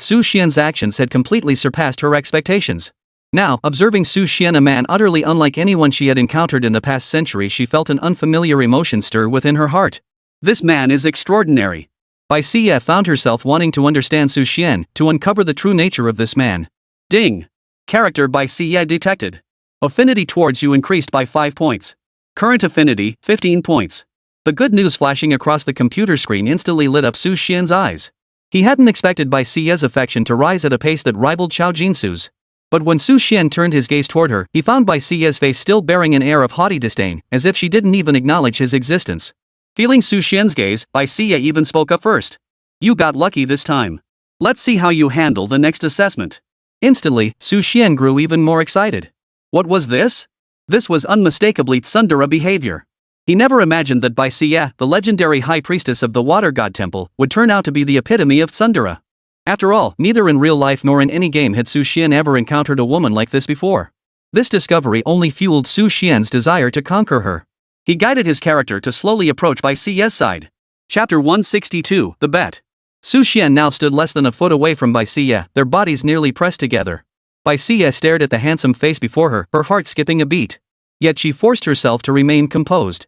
B: Su Xian's actions had completely surpassed her expectations. Now, observing Su Xian, a man utterly unlike anyone she had encountered in the past century, she felt an unfamiliar emotion stir within her heart. This man is extraordinary. Bai Xie found herself wanting to understand Su Xian, to uncover the true nature of this man. Ding! Character Bai Xie detected. Affinity towards you increased by 5 points. Current affinity, 15 points. The good news flashing across the computer screen instantly lit up Su Xian's eyes. He hadn't expected Bai Xie's affection to rise at a pace that rivaled Xiao Jinsu's. But when Su Xian turned his gaze toward her, he found Bai Xie's face still bearing an air of haughty disdain, as if she didn't even acknowledge his existence. Feeling Su Xian's gaze, Bai Xie even spoke up first. You got lucky this time. Let's see how you handle the next assessment. Instantly, Su Xian grew even more excited. What was this? This was unmistakably tsundere behavior. He never imagined that Bai Xie, the legendary high priestess of the water god temple, would turn out to be the epitome of tsundere. After all, neither in real life nor in any game had Su Xian ever encountered a woman like this before. This discovery only fueled Su Xian's desire to conquer her. He guided his character to slowly approach Bai Xie's side. Chapter 162, The Bet. Su Xian now stood less than a foot away from Bai Xie, their bodies nearly pressed together. Bai Xie stared at the handsome face before her, her heart skipping a beat. Yet she forced herself to remain composed.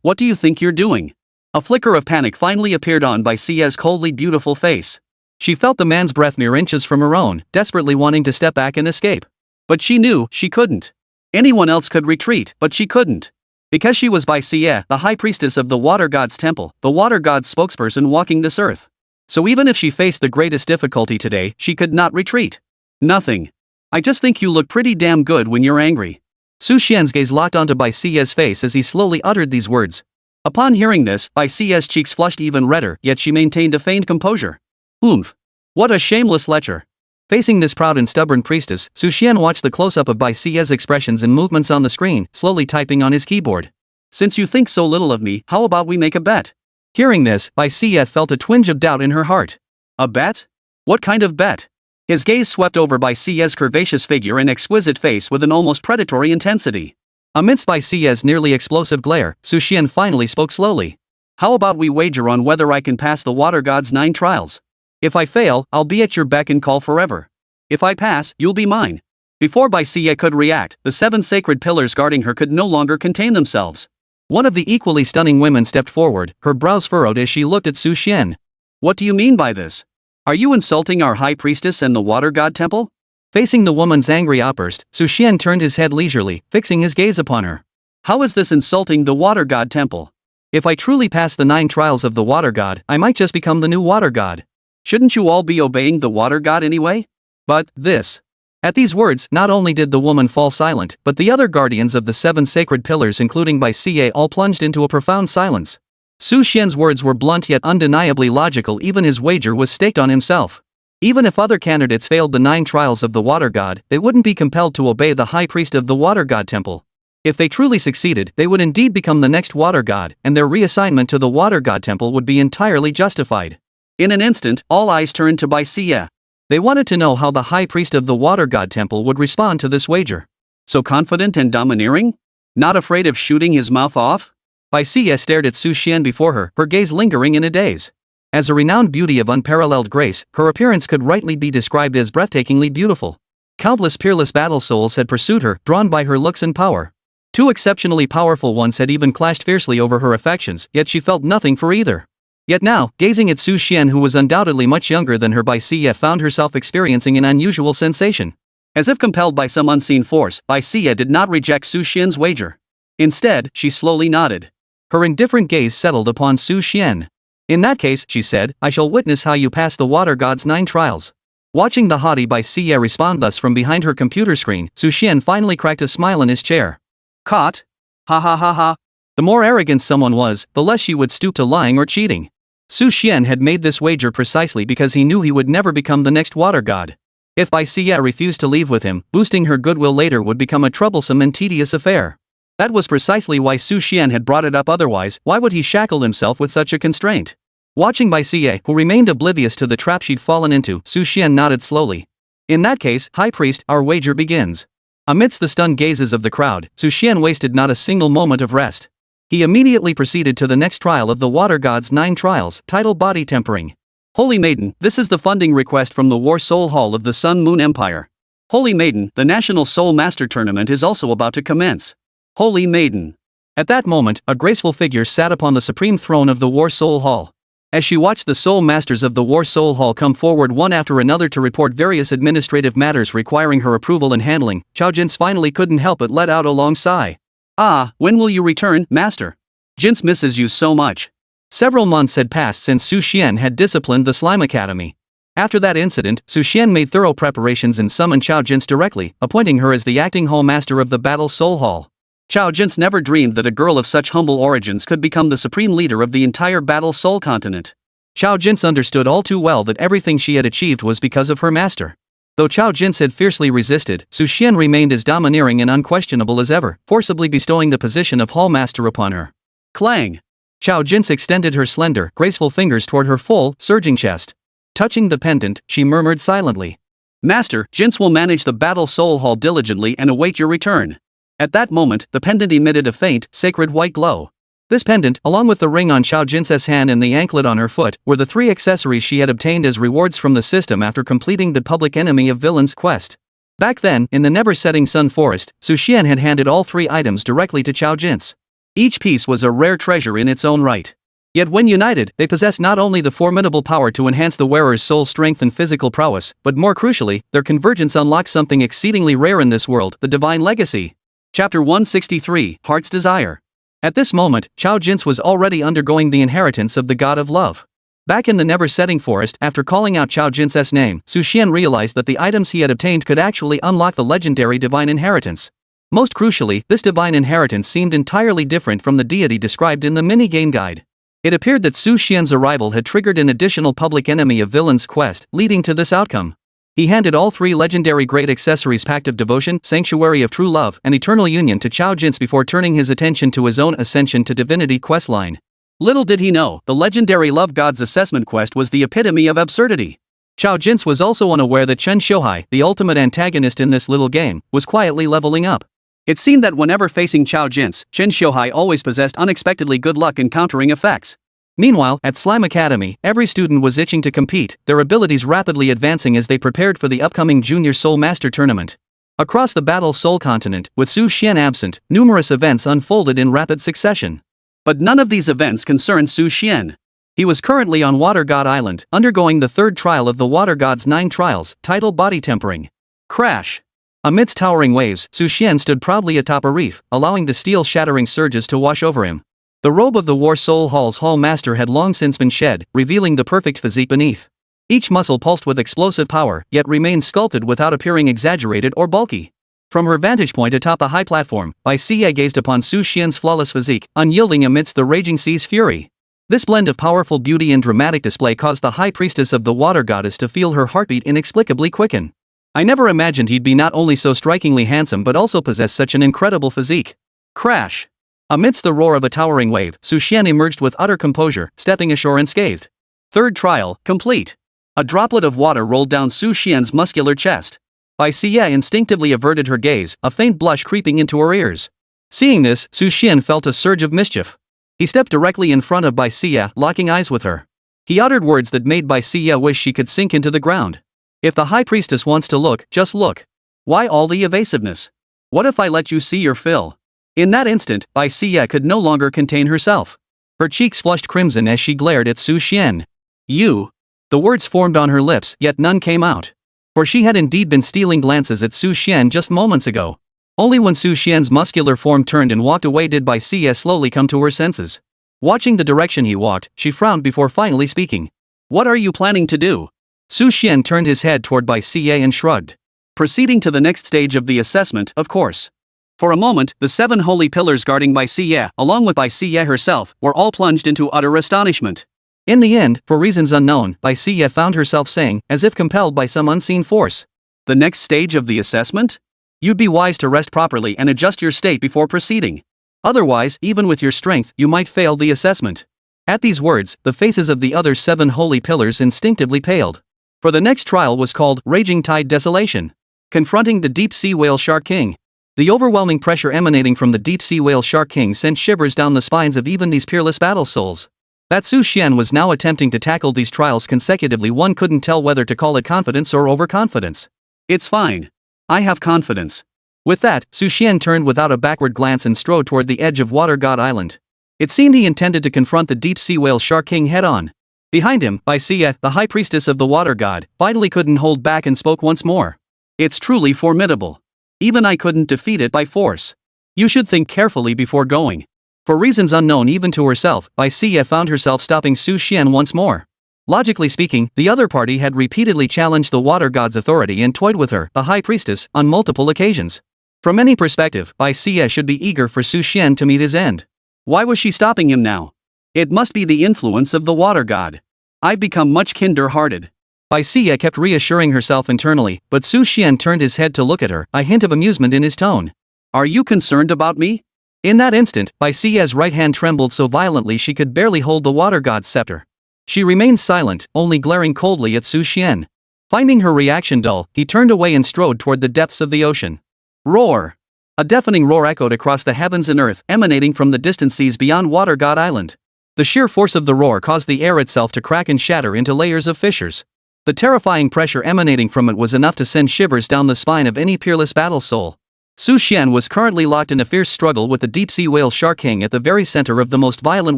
B: What do you think you're doing? A flicker of panic finally appeared on Bai Xie's coldly beautiful face. She felt the man's breath mere inches from her own, desperately wanting to step back and escape. But she knew she couldn't. Anyone else could retreat, but she couldn't. Because she was Bai Xie, the high priestess of the water god's temple, the water god's spokesperson walking this earth. So even if she faced the greatest difficulty today, she could not retreat. Nothing. I just think you look pretty damn good when you're angry. Su Xian's gaze locked onto Bai Xie's face as he slowly uttered these words. Upon hearing this, Bai Xie's cheeks flushed even redder, yet she maintained a feigned composure. Oomph. What a shameless lecher. Facing this proud and stubborn priestess, Su Xian watched the close-up of Bai Xie's expressions and movements on the screen, slowly typing on his keyboard. Since you think so little of me, how about we make a bet? Hearing this, Bai Xie felt a twinge of doubt in her heart. A bet? What kind of bet? His gaze swept over Bai Xie's curvaceous figure and exquisite face with an almost predatory intensity. Amidst Bai Xie's nearly explosive glare, Su Xian finally spoke slowly. How about we wager on whether I can pass the water god's 9 trials? If I fail, I'll be at your beck and call forever. If I pass, you'll be mine. Before Bai Xie could react, the 7 sacred pillars guarding her could no longer contain themselves. One of the equally stunning women stepped forward, her brows furrowed as she looked at Su Xian. What do you mean by this? Are you insulting our high priestess and the water god temple? Facing the woman's angry outburst, Su Xian turned his head leisurely, fixing his gaze upon her. How is this insulting the water god temple? If I truly pass the 9 trials of the water god, I might just become the new water god. Shouldn't you all be obeying the water god anyway? But, this. At these words, not only did the woman fall silent, but the other guardians of the 7 sacred pillars including Bai Xie all plunged into a profound silence. Su Xian's words were blunt yet undeniably logical. Even his wager was staked on himself. Even if other candidates failed the 9 trials of the water god, they wouldn't be compelled to obey the high priest of the water god temple. If they truly succeeded, they would indeed become the next water god, and their reassignment to the water god temple would be entirely justified. In an instant, all eyes turned to Bai Xie. They wanted to know how the high priest of the water god temple would respond to this wager. So confident and domineering? Not afraid of shooting his mouth off? Bai Xie stared at Su Xian before her gaze lingering in a daze. As a renowned beauty of unparalleled grace, her appearance could rightly be described as breathtakingly beautiful. Countless peerless battle souls had pursued her, drawn by her looks and power. 2 exceptionally powerful ones had even clashed fiercely over her affections, yet she felt nothing for either. Yet now, gazing at Su Xian, who was undoubtedly much younger than her, Bai Xie found herself experiencing an unusual sensation. As if compelled by some unseen force, Bai Xie did not reject Su Xian's wager. Instead, she slowly nodded. Her indifferent gaze settled upon Su Xian. In that case, she said, I shall witness how you pass the water god's 9 trials. Watching the haughty Bai Xie respond thus from behind her computer screen, Su Xian finally cracked a smile in his chair. Caught? Ha ha ha ha. The more arrogant someone was, the less she would stoop to lying or cheating. Su Xian had made this wager precisely because he knew he would never become the next water god. If Bai Xie refused to leave with him, boosting her goodwill later would become a troublesome and tedious affair. That was precisely why Su Xian had brought it up. Otherwise, why would he shackle himself with such a constraint? Watching Bai Xie, who remained oblivious to the trap she'd fallen into, Su Xian nodded slowly. In that case, High Priest, our wager begins. Amidst the stunned gazes of the crowd, Su Xian wasted not a single moment of rest. He immediately proceeded to the next trial of the water god's 9 trials, titled Body Tempering. Holy Maiden, this is the funding request from the War Soul Hall of the Sun Moon Empire. Holy Maiden, the National Soul Master Tournament is also about to commence. Holy Maiden. At that moment, a graceful figure sat upon the supreme throne of the War Soul Hall. As she watched the Soul Masters of the War Soul Hall come forward one after another to report various administrative matters requiring her approval and handling, Chao Jins finally couldn't help but let out a long sigh. Ah, when will you return, Master? Jins misses you so much. Several months had passed since Su Xian had disciplined the Slime Academy. After that incident, Su Xian made thorough preparations and summoned Chao Jins directly, appointing her as the acting hall master of the Battle Soul Hall. Chao Jins never dreamed that a girl of such humble origins could become the supreme leader of the entire Battle Soul continent. Chao Jins understood all too well that everything she had achieved was because of her master. Though Chao Jins had fiercely resisted, Su Xian remained as domineering and unquestionable as ever, forcibly bestowing the position of hall master upon her. Clang! Chao Jins extended her slender, graceful fingers toward her full, surging chest. Touching the pendant, she murmured silently. Master, Jins will manage the Battle Soul Hall diligently and await your return. At that moment, the pendant emitted a faint, sacred white glow. This pendant, along with the ring on Chao Jins's hand and the anklet on her foot, were the 3 accessories she had obtained as rewards from the system after completing the Public Enemy of Villains quest. Back then, in the never-setting Sun Forest, Su Xian had handed all 3 items directly to Chao Jins. Each piece was a rare treasure in its own right. Yet when united, they possessed not only the formidable power to enhance the wearer's soul strength and physical prowess, but more crucially, their convergence unlocked something exceedingly rare in this world, the Divine Legacy. Chapter 163, Heart's Desire. At this moment, Chao Jins was already undergoing the inheritance of the God of Love. Back in the never-setting forest, after calling out Chao Jins's name, Su Xian realized that the items he had obtained could actually unlock the legendary divine inheritance. Most crucially, this divine inheritance seemed entirely different from the deity described in the mini-game guide. It appeared that Su Xian's arrival had triggered an additional Public Enemy of Villains quest, leading to this outcome. He handed all 3 legendary great accessories: Pact of Devotion, Sanctuary of True Love, and Eternal Union to Chao Jins before turning his attention to his own Ascension to Divinity questline. Little did he know, the legendary Love God's assessment quest was the epitome of absurdity. Chao Jins was also unaware that Chen Shouhai, the ultimate antagonist in this little game, was quietly leveling up. It seemed that whenever facing Chao Jin's, Chen Xiuhai always possessed unexpectedly good luck in countering effects. Meanwhile, at Slime Academy, every student was itching to compete, their abilities rapidly advancing as they prepared for the upcoming Junior Soul Master Tournament. Across the Battle Soul continent, with Su Xian absent, numerous events unfolded in rapid succession. But none of these events concerned Su Xian. He was currently on Water God Island, undergoing the third trial of the Water God's 9 trials, titled Body Tempering. Crash! Amidst towering waves, Su Xian stood proudly atop a reef, allowing the steel-shattering surges to wash over him. The robe of the War Soul Hall's Hall Master had long since been shed, revealing the perfect physique beneath. Each muscle pulsed with explosive power, yet remained sculpted without appearing exaggerated or bulky. From her vantage point atop the high platform, Bai Xie gazed upon Su Xian's flawless physique, unyielding amidst the raging sea's fury. This blend of powerful beauty and dramatic display caused the High Priestess of the Water Goddess to feel her heartbeat inexplicably quicken. I never imagined he'd be not only so strikingly handsome but also possess such an incredible physique. Crash! Amidst the roar of a towering wave, Su Xian emerged with utter composure, stepping ashore unscathed. Third trial, complete. A droplet of water rolled down Su Xian's muscular chest. Bai Xie instinctively averted her gaze, a faint blush creeping into her ears. Seeing this, Su Xian felt a surge of mischief. He stepped directly in front of Bai Xie, locking eyes with her. He uttered words that made Bai Xie wish she could sink into the ground. If the High Priestess wants to look, just look. Why all the evasiveness? What if I let you see your fill? In that instant, Bai Xie could no longer contain herself. Her cheeks flushed crimson as she glared at Su Xian. You. The words formed on her lips, yet none came out. For she had indeed been stealing glances at Su Xian just moments ago. Only when Su Xian's muscular form turned and walked away did Bai Xie slowly come to her senses. Watching the direction he walked, she frowned before finally speaking. What are you planning to do? Su Xian turned his head toward Bai Xie and shrugged. Proceeding to the next stage of the assessment, of course. For a moment, the 7 holy pillars guarding Bai Xie, along with Bai Xie herself, were all plunged into utter astonishment. In the end, for reasons unknown, Bai Xie found herself saying, as if compelled by some unseen force. The next stage of the assessment? You'd be wise to rest properly and adjust your state before proceeding. Otherwise, even with your strength, you might fail the assessment. At these words, the faces of the other 7 holy pillars instinctively paled. For the next trial was called Raging Tide Desolation. Confronting the Deep Sea Whale Shark King. The overwhelming pressure emanating from the Deep Sea Whale Shark King sent shivers down the spines of even these peerless battle souls. That Su Xian was now attempting to tackle these trials consecutively, one couldn't tell whether to call it confidence or overconfidence. It's fine. I have confidence. With that, Su Xian turned without a backward glance and strode toward the edge of Water God Island. It seemed he intended to confront the Deep Sea Whale Shark King head-on. Behind him, Bai Xie, the High Priestess of the Water God, finally couldn't hold back and spoke once more. It's truly formidable. Even I couldn't defeat it by force. You should think carefully before going. For reasons unknown even to herself, Bai Xie found herself stopping Su Xian once more. Logically speaking, the other party had repeatedly challenged the Water God's authority and toyed with her, the High Priestess, on multiple occasions. From any perspective, Bai Xie should be eager for Su Xian to meet his end. Why was she stopping him now? It must be the influence of the Water God. I've become much kinder-hearted. Bai Xie kept reassuring herself internally, but Su Xian turned his head to look at her, a hint of amusement in his tone. Are you concerned about me? In that instant, Bai Xie's right hand trembled so violently she could barely hold the Water God's scepter. She remained silent, only glaring coldly at Su Xian. Finding her reaction dull, he turned away and strode toward the depths of the ocean. Roar! A deafening roar echoed across the heavens and earth, emanating from the distant seas beyond Water God Island. The sheer force of the roar caused the air itself to crack and shatter into layers of fissures. The terrifying pressure emanating from it was enough to send shivers down the spine of any peerless battle soul. Su Xian was currently locked in a fierce struggle with the Deep Sea Whale Shark King at the very center of the most violent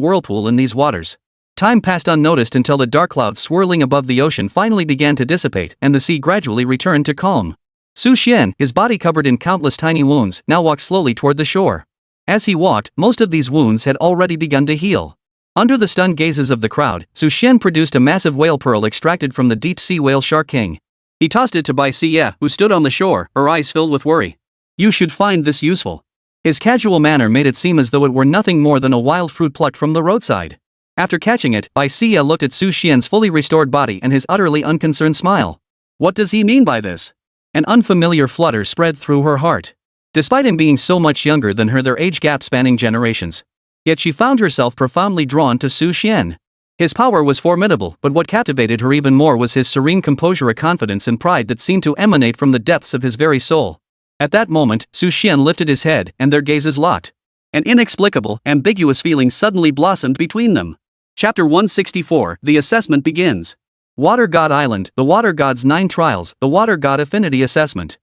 B: whirlpool in these waters. Time passed unnoticed until the dark clouds swirling above the ocean finally began to dissipate and the sea gradually returned to calm. Su Xian, his body covered in countless tiny wounds, now walked slowly toward the shore. As he walked, most of these wounds had already begun to heal. Under the stunned gazes of the crowd, Su Xian produced a massive whale pearl extracted from the Deep Sea Whale Shark King. He tossed it to Bai Xie, who stood on the shore, her eyes filled with worry. You should find this useful. His casual manner made it seem as though it were nothing more than a wild fruit plucked from the roadside. After catching it, Bai Xie looked at Su Xian's fully restored body and his utterly unconcerned smile. What does he mean by this? An unfamiliar flutter spread through her heart. Despite him being so much younger than her, their age gap spanning generations. Yet she found herself profoundly drawn to Su Xian. His power was formidable, but what captivated her even more was his serene composure, a confidence and pride that seemed to emanate from the depths of his very soul. At that moment, Su Xian lifted his head and their gazes locked. An inexplicable, ambiguous feeling suddenly blossomed between them. Chapter 164, The Assessment begins. Water God Island, the Water God's 9 Trials, the Water God Affinity Assessment.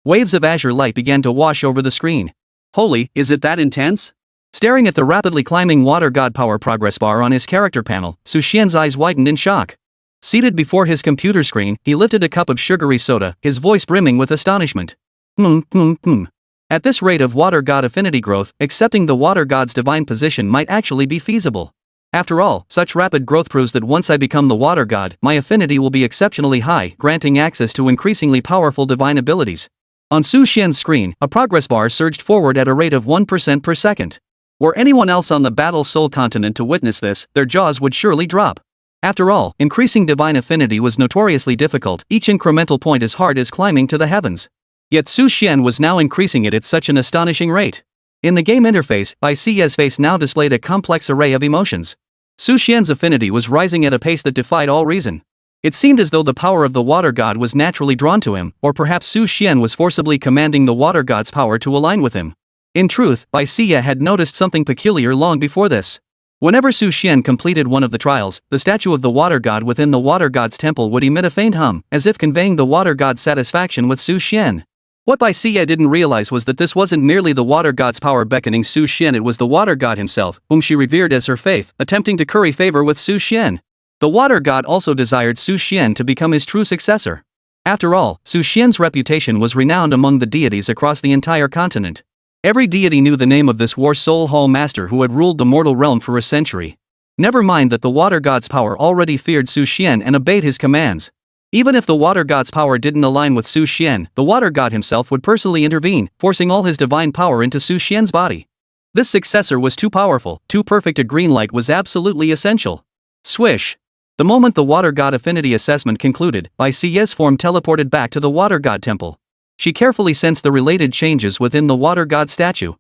B: Waves of azure light began to wash over the screen. Holy, is it that intense? Staring at the rapidly climbing Water God power progress bar on his character panel, Su Xian's eyes widened in shock. Seated before his computer screen, he lifted a cup of sugary soda, his voice brimming with astonishment. At this rate of Water God affinity growth, accepting the Water God's divine position might actually be feasible. After all, such rapid growth proves that once I become the Water God, my affinity will be exceptionally high, granting access to increasingly powerful divine abilities. On Su Xian's screen, a progress bar surged forward at a rate of 1% per second. Were anyone else on the Battle Soul continent to witness this, their jaws would surely drop. After all, increasing divine affinity was notoriously difficult, each incremental point as hard as climbing to the heavens. Yet Su Xian was now increasing it at such an astonishing rate. In the game interface, Bai Xiye's face now displayed a complex array of emotions. Su Xian's affinity was rising at a pace that defied all reason. It seemed as though the power of the Water God was naturally drawn to him, or perhaps Su Xian was forcibly commanding the Water God's power to align with him. In truth, Bai Xiye had noticed something peculiar long before this. Whenever Su Xian completed one of the trials, the statue of the Water God within the Water God's temple would emit a faint hum, as if conveying the Water God's satisfaction with Su Xian. What Bai Xiye didn't realize was that this wasn't merely the Water God's power beckoning Su Xian, it was the Water God himself, whom she revered as her faith, attempting to curry favor with Su Xian. The Water God also desired Su Xian to become his true successor. After all, Su Xian's reputation was renowned among the deities across the entire continent. Every deity knew the name of this War Soul Hall master who had ruled the mortal realm for a century. Never mind that the Water God's power already feared Su Xian and obeyed his commands. Even if the Water God's power didn't align with Su Xian, the Water God himself would personally intervene, forcing all his divine power into Su Xian's body. This successor was too powerful, too perfect, a green light was absolutely essential. Swish! The moment the Water God affinity assessment concluded, Bai Xiye's form teleported back to the Water God temple. She carefully sensed the related changes within the Water God statue.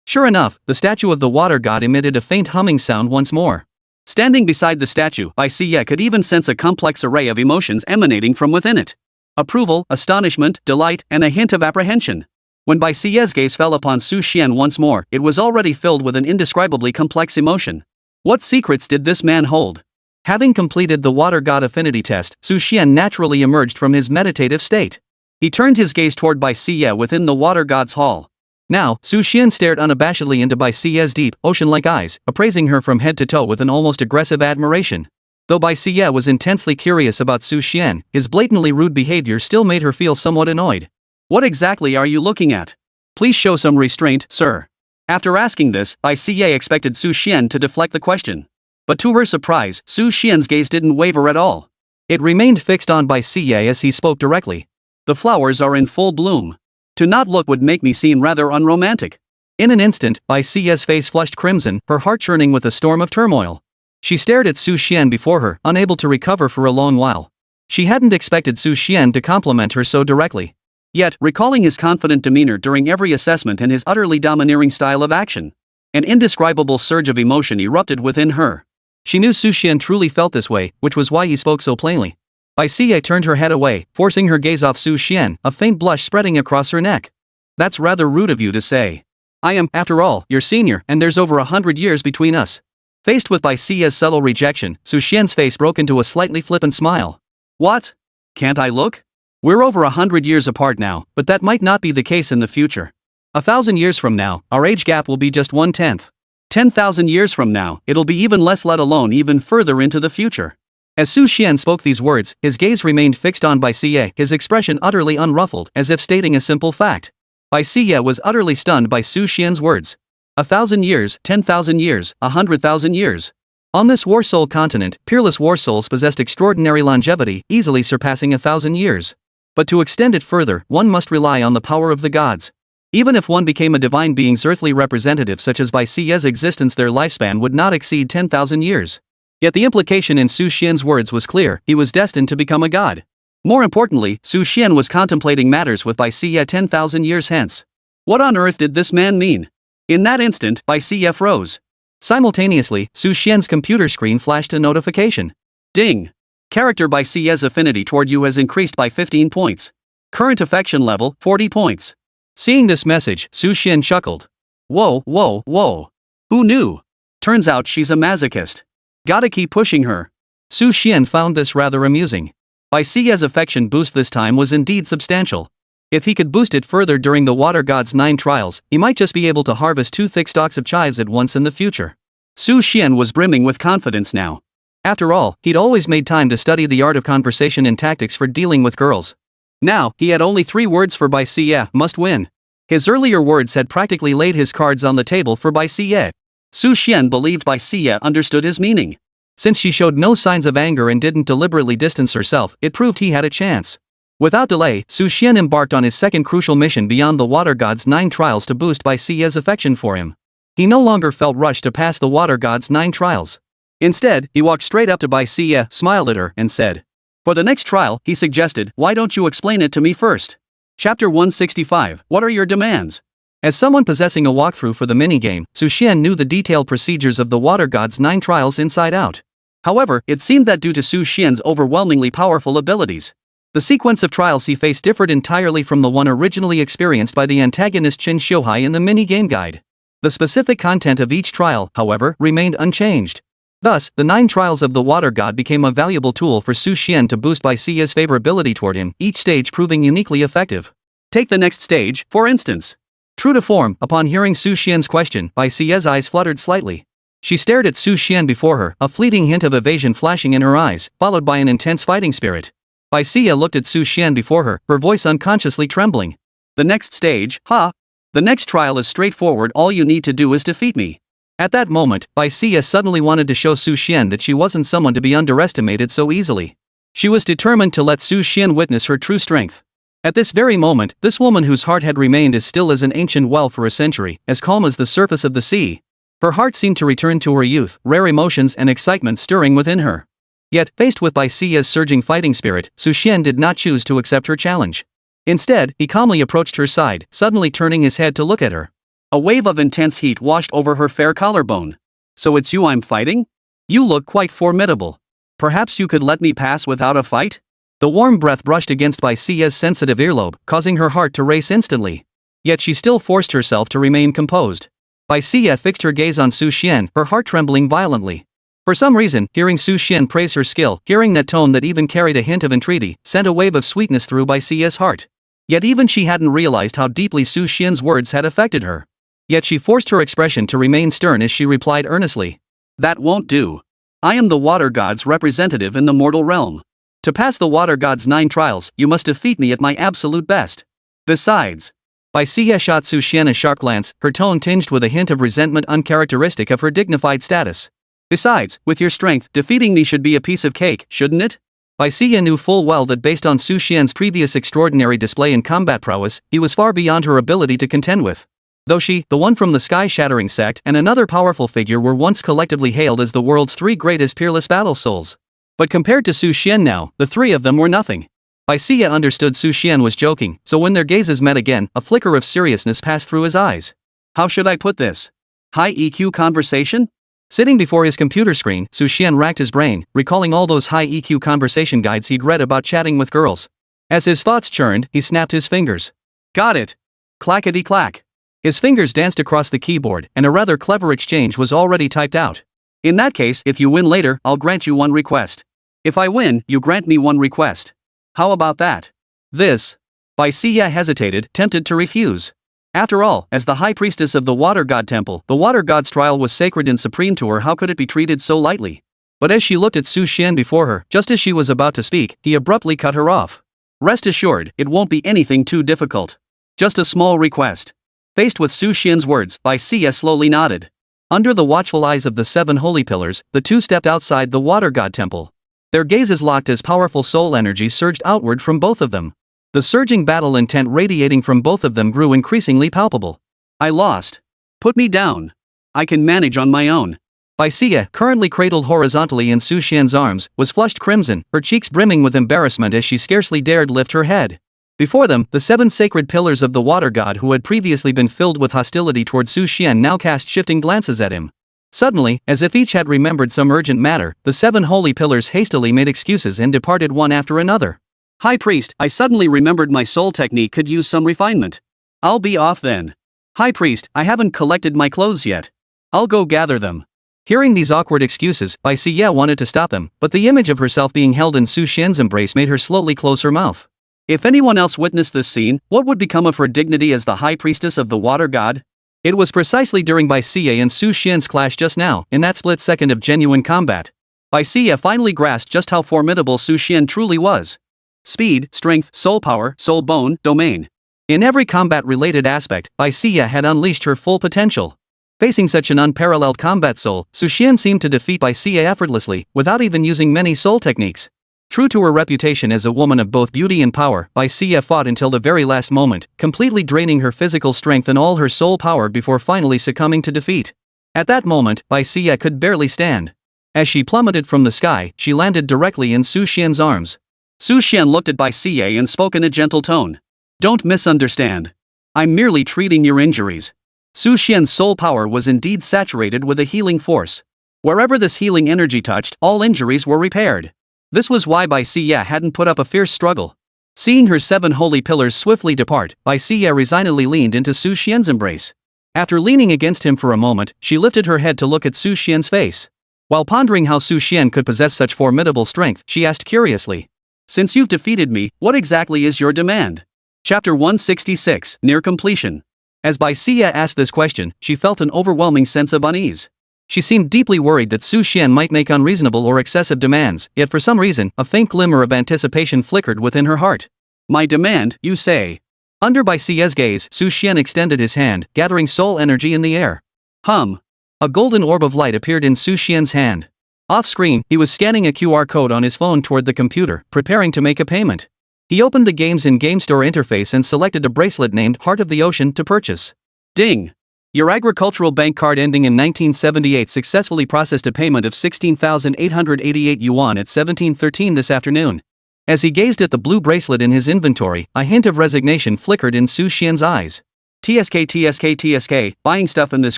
B: Sure enough, the statue of the Water God emitted a faint humming sound once more. Standing beside the statue, Bai Xiye could even sense a complex array of emotions emanating from within it. Approval, astonishment, delight, and a hint of apprehension. When Bai Xiye's gaze fell upon Su Xian once more, it was already filled with an indescribably complex emotion. What secrets did this man hold? Having completed the Water God affinity test, Su Xian naturally emerged from his meditative state. He turned his gaze toward Bai Xiye within the Water God's hall. Now, Su Xian stared unabashedly into Bai Xiye's deep, ocean-like eyes, appraising her from head to toe with an almost aggressive admiration. Though Bai Xiye was intensely curious about Su Xian, his blatantly rude behavior still made her feel somewhat annoyed. What exactly are you looking at? Please show some restraint, sir. After asking this, Bai Xiye expected Su Xian to deflect the question. But to her surprise, Su Xian's gaze didn't waver at all. It remained fixed on Bai Xiye as he spoke directly. The flowers are in full bloom. To not look would make me seem rather unromantic. In an instant, Bai Xiye's face flushed crimson, her heart churning with a storm of turmoil. She stared at Su Xian before her, unable to recover for a long while. She hadn't expected Su Xian to compliment her so directly. Yet, recalling his confident demeanor during every assessment and his utterly domineering style of action, an indescribable surge of emotion erupted within her. She knew Su Xian truly felt this way, which was why he spoke so plainly. Bai Xiye turned her head away, forcing her gaze off Su Xian, a faint blush spreading across her neck. That's rather rude of you to say. I am, after all, your senior, and there's over 100 years between us. Faced with Bai Xiye's subtle rejection, Su Xian's face broke into a slightly flippant smile. What? Can't I look? We're over 100 years apart now, but that might not be the case in the future. 1,000 years from now, our age gap will be just 1/10. 10,000 years from now, it'll be even less, let alone even further into the future. As Su Xian spoke these words, his gaze remained fixed on Bai Xiye, his expression utterly unruffled, as if stating a simple fact. Bai Xiye was utterly stunned by Su Xian's words. 1,000 years, 10,000 years, 100,000 years. On this War Soul continent, peerless War Souls possessed extraordinary longevity, easily surpassing 1,000 years. But to extend it further, one must rely on the power of the gods. Even if one became a divine being's earthly representative such as Bai Xiye's existence, their lifespan would not exceed 10,000 years. Yet the implication in Su Xian's words was clear, he was destined to become a god. More importantly, Su Xian was contemplating matters with Bai Xiye 10,000 years hence. What on earth did this man mean? In that instant, Bai Xiye froze. Simultaneously, Su Xian's computer screen flashed a notification. Ding! Character Bai Xiye's affinity toward you has increased by 15 points. Current affection level, 40 points. Seeing this message, Su Xian chuckled. Whoa, whoa, whoa. Who knew? Turns out she's a masochist. Gotta keep pushing her. Su Xian found this rather amusing. Bai Xiye's affection boost this time was indeed substantial. If he could boost it further during the Water God's 9 trials, he might just be able to harvest 2 thick stalks of chives at once in the future. Su Xian was brimming with confidence now. After all, he'd always made time to study the art of conversation and tactics for dealing with girls. Now, he had only 3 words for Bai Xiye, must win. His earlier words had practically laid his cards on the table for Bai Xiye. Su Xian believed Bai Xiye understood his meaning. Since she showed no signs of anger and didn't deliberately distance herself, it proved he had a chance. Without delay, Su Xian embarked on his second crucial mission beyond the Water God's 9 trials to boost Bai Xiye's affection for him. He no longer felt rushed to pass the Water God's 9 trials. Instead, he walked straight up to Bai Xiye, smiled at her, and said, "For the next trial," he suggested, "why don't you explain it to me first?" Chapter 165, What are your demands? As someone possessing a walkthrough for the minigame, Su Xian knew the detailed procedures of the Water God's 9 trials inside out. However, it seemed that due to Su Xian's overwhelmingly powerful abilities, the sequence of trials he faced differed entirely from the one originally experienced by the antagonist Qin Xiuhai in the mini-game guide. The specific content of each trial, however, remained unchanged. Thus, the 9 trials of the Water God became a valuable tool for Su Xian to boost Bai Xiye's favorability toward him, each stage proving uniquely effective. Take the next stage, for instance. True to form, upon hearing Su Xian's question, Bai Xiye's eyes fluttered slightly. She stared at Su Xian before her, a fleeting hint of evasion flashing in her eyes, followed by an intense fighting spirit. Bai Xiye looked at Su Xian before her voice unconsciously trembling. The next stage, ha! The next trial is straightforward, all you need to do is defeat me. At that moment, Bai Xiye suddenly wanted to show Su Xian that she wasn't someone to be underestimated so easily. She was determined to let Su Xian witness her true strength. At this very moment, this woman whose heart had remained as still as an ancient well for a century, as calm as the surface of the sea. Her heart seemed to return to her youth, rare emotions and excitement stirring within her. Yet, faced with Bai Xiye's surging fighting spirit, Su Xian did not choose to accept her challenge. Instead, he calmly approached her side, suddenly turning his head to look at her. A wave of intense heat washed over her fair collarbone. "So it's you I'm fighting? You look quite formidable. Perhaps you could let me pass without a fight?" The warm breath brushed against Bai Xiye's sensitive earlobe, causing her heart to race instantly. Yet she still forced herself to remain composed. Bai Xiye fixed her gaze on Su Xian, her heart trembling violently. For some reason, hearing Su Xian praise her skill, hearing that tone that even carried a hint of entreaty, sent a wave of sweetness through Bai Xiye's heart. Yet even she hadn't realized how deeply Su Xian's words had affected her. Yet she forced her expression to remain stern as she replied earnestly. "That won't do. I am the Water God's representative in the mortal realm. To pass the Water God's 9 trials, you must defeat me at my absolute best. Besides..." Bai Xiye shot Su Xian a sharp glance, her tone tinged with a hint of resentment uncharacteristic of her dignified status. "Besides, with your strength, defeating me should be a piece of cake, shouldn't it?" Bai Xiye knew full well that based on Su Xian's previous extraordinary display in combat prowess, he was far beyond her ability to contend with. Though she, the one from the sky-shattering sect, and another powerful figure were once collectively hailed as the world's 3 greatest peerless battle souls. But compared to Su Xian now, the 3 of them were nothing. Bai Xiye understood Su Xian was joking, so when their gazes met again, a flicker of seriousness passed through his eyes. How should I put this? High EQ conversation? Sitting before his computer screen, Su Xian racked his brain, recalling all those high EQ conversation guides he'd read about chatting with girls. As his thoughts churned, he snapped his fingers. Got it! Clackety-clack. His fingers danced across the keyboard, and a rather clever exchange was already typed out. In that case, if you win later, I'll grant you 1 request. If I win, you grant me 1 request. How about that? This. Bai Xiye hesitated, tempted to refuse. After all, as the high priestess of the Water God Temple, the Water God's trial was sacred and supreme to her. How could it be treated so lightly? But as she looked at Su Xian before her, just as she was about to speak, he abruptly cut her off. Rest assured, it won't be anything too difficult. Just a small request. Faced with Su Xian's words, Bai Xiye slowly nodded. Under the watchful eyes of the 7 holy pillars, the 2 stepped outside the Water God Temple. Their gazes locked as powerful soul energy surged outward from both of them. The surging battle intent radiating from both of them grew increasingly palpable. I lost. Put me down. I can manage on my own. Bai Xiye, currently cradled horizontally in Su Xian's arms, was flushed crimson, her cheeks brimming with embarrassment as she scarcely dared lift her head. Before them, the 7 sacred pillars of the Water God who had previously been filled with hostility toward Su Xian now cast shifting glances at him. Suddenly, as if each had remembered some urgent matter, the 7 holy pillars hastily made excuses and departed one after another. High Priest, I suddenly remembered my soul technique could use some refinement. I'll be off then. High Priest, I haven't collected my clothes yet. I'll go gather them.
A: Hearing these awkward excuses, Bai Xie wanted to stop him, but the image of herself being held in Su Xian's embrace made her slowly close her mouth.
B: If anyone else witnessed this scene, what would become of her dignity as the High Priestess of the Water God?
A: It was precisely during Bai Xie and Su Xian's clash just now, in that split second of genuine combat.
B: Bai Xie finally grasped just how formidable Su Xian truly was. Speed, strength, soul power, soul bone, domain.
A: In every combat-related aspect, Bai Xie had unleashed her full potential. Facing such an unparalleled combat soul, Su Xian seemed to defeat Bai Xie effortlessly, without even using many soul techniques. True to her reputation as a woman of both beauty and power, Bai Xie fought until the very last moment, completely draining her physical strength and all her soul power before finally succumbing to defeat. At that moment, Bai Xie could barely stand. As she plummeted from the sky, she landed directly in Su Xian's arms.
B: Su Xian looked at Bai Xie and spoke in a gentle tone. Don't misunderstand. I'm merely treating your injuries. Su Xian's soul power was indeed saturated with a healing force. Wherever this healing energy touched, all injuries were repaired. This was why Bai Xie hadn't put up a fierce struggle. Seeing her 7 holy pillars swiftly depart, Bai Xie resignedly leaned into Su Xian's embrace. After leaning against him for a moment, she lifted her head to look at Su Xian's face. While pondering how Su Xian could possess such formidable strength, she asked curiously. Since you've defeated me, what exactly is your demand? Chapter 166, Near Completion. As Bai Xie asked this question, she felt an overwhelming sense of unease. She seemed deeply worried that Su Xian might make unreasonable or excessive demands, yet for some reason, a faint glimmer of anticipation flickered within her heart. My demand, you say? Under Bai Xie's gaze, Su Xian extended his hand, gathering soul energy in the air. A golden orb of light appeared in Su Xian's hand. Off-screen, he was scanning a QR code on his phone toward the computer, preparing to make a payment. He opened the game's in-game store interface and selected a bracelet named Heart of the Ocean to purchase. Ding! Your agricultural bank card ending in 1978 successfully processed a payment of 16,888 yuan at 17:13 this afternoon. As he gazed at the blue bracelet in his inventory, a hint of resignation flickered in Su Xian's eyes. TSK, buying stuff in this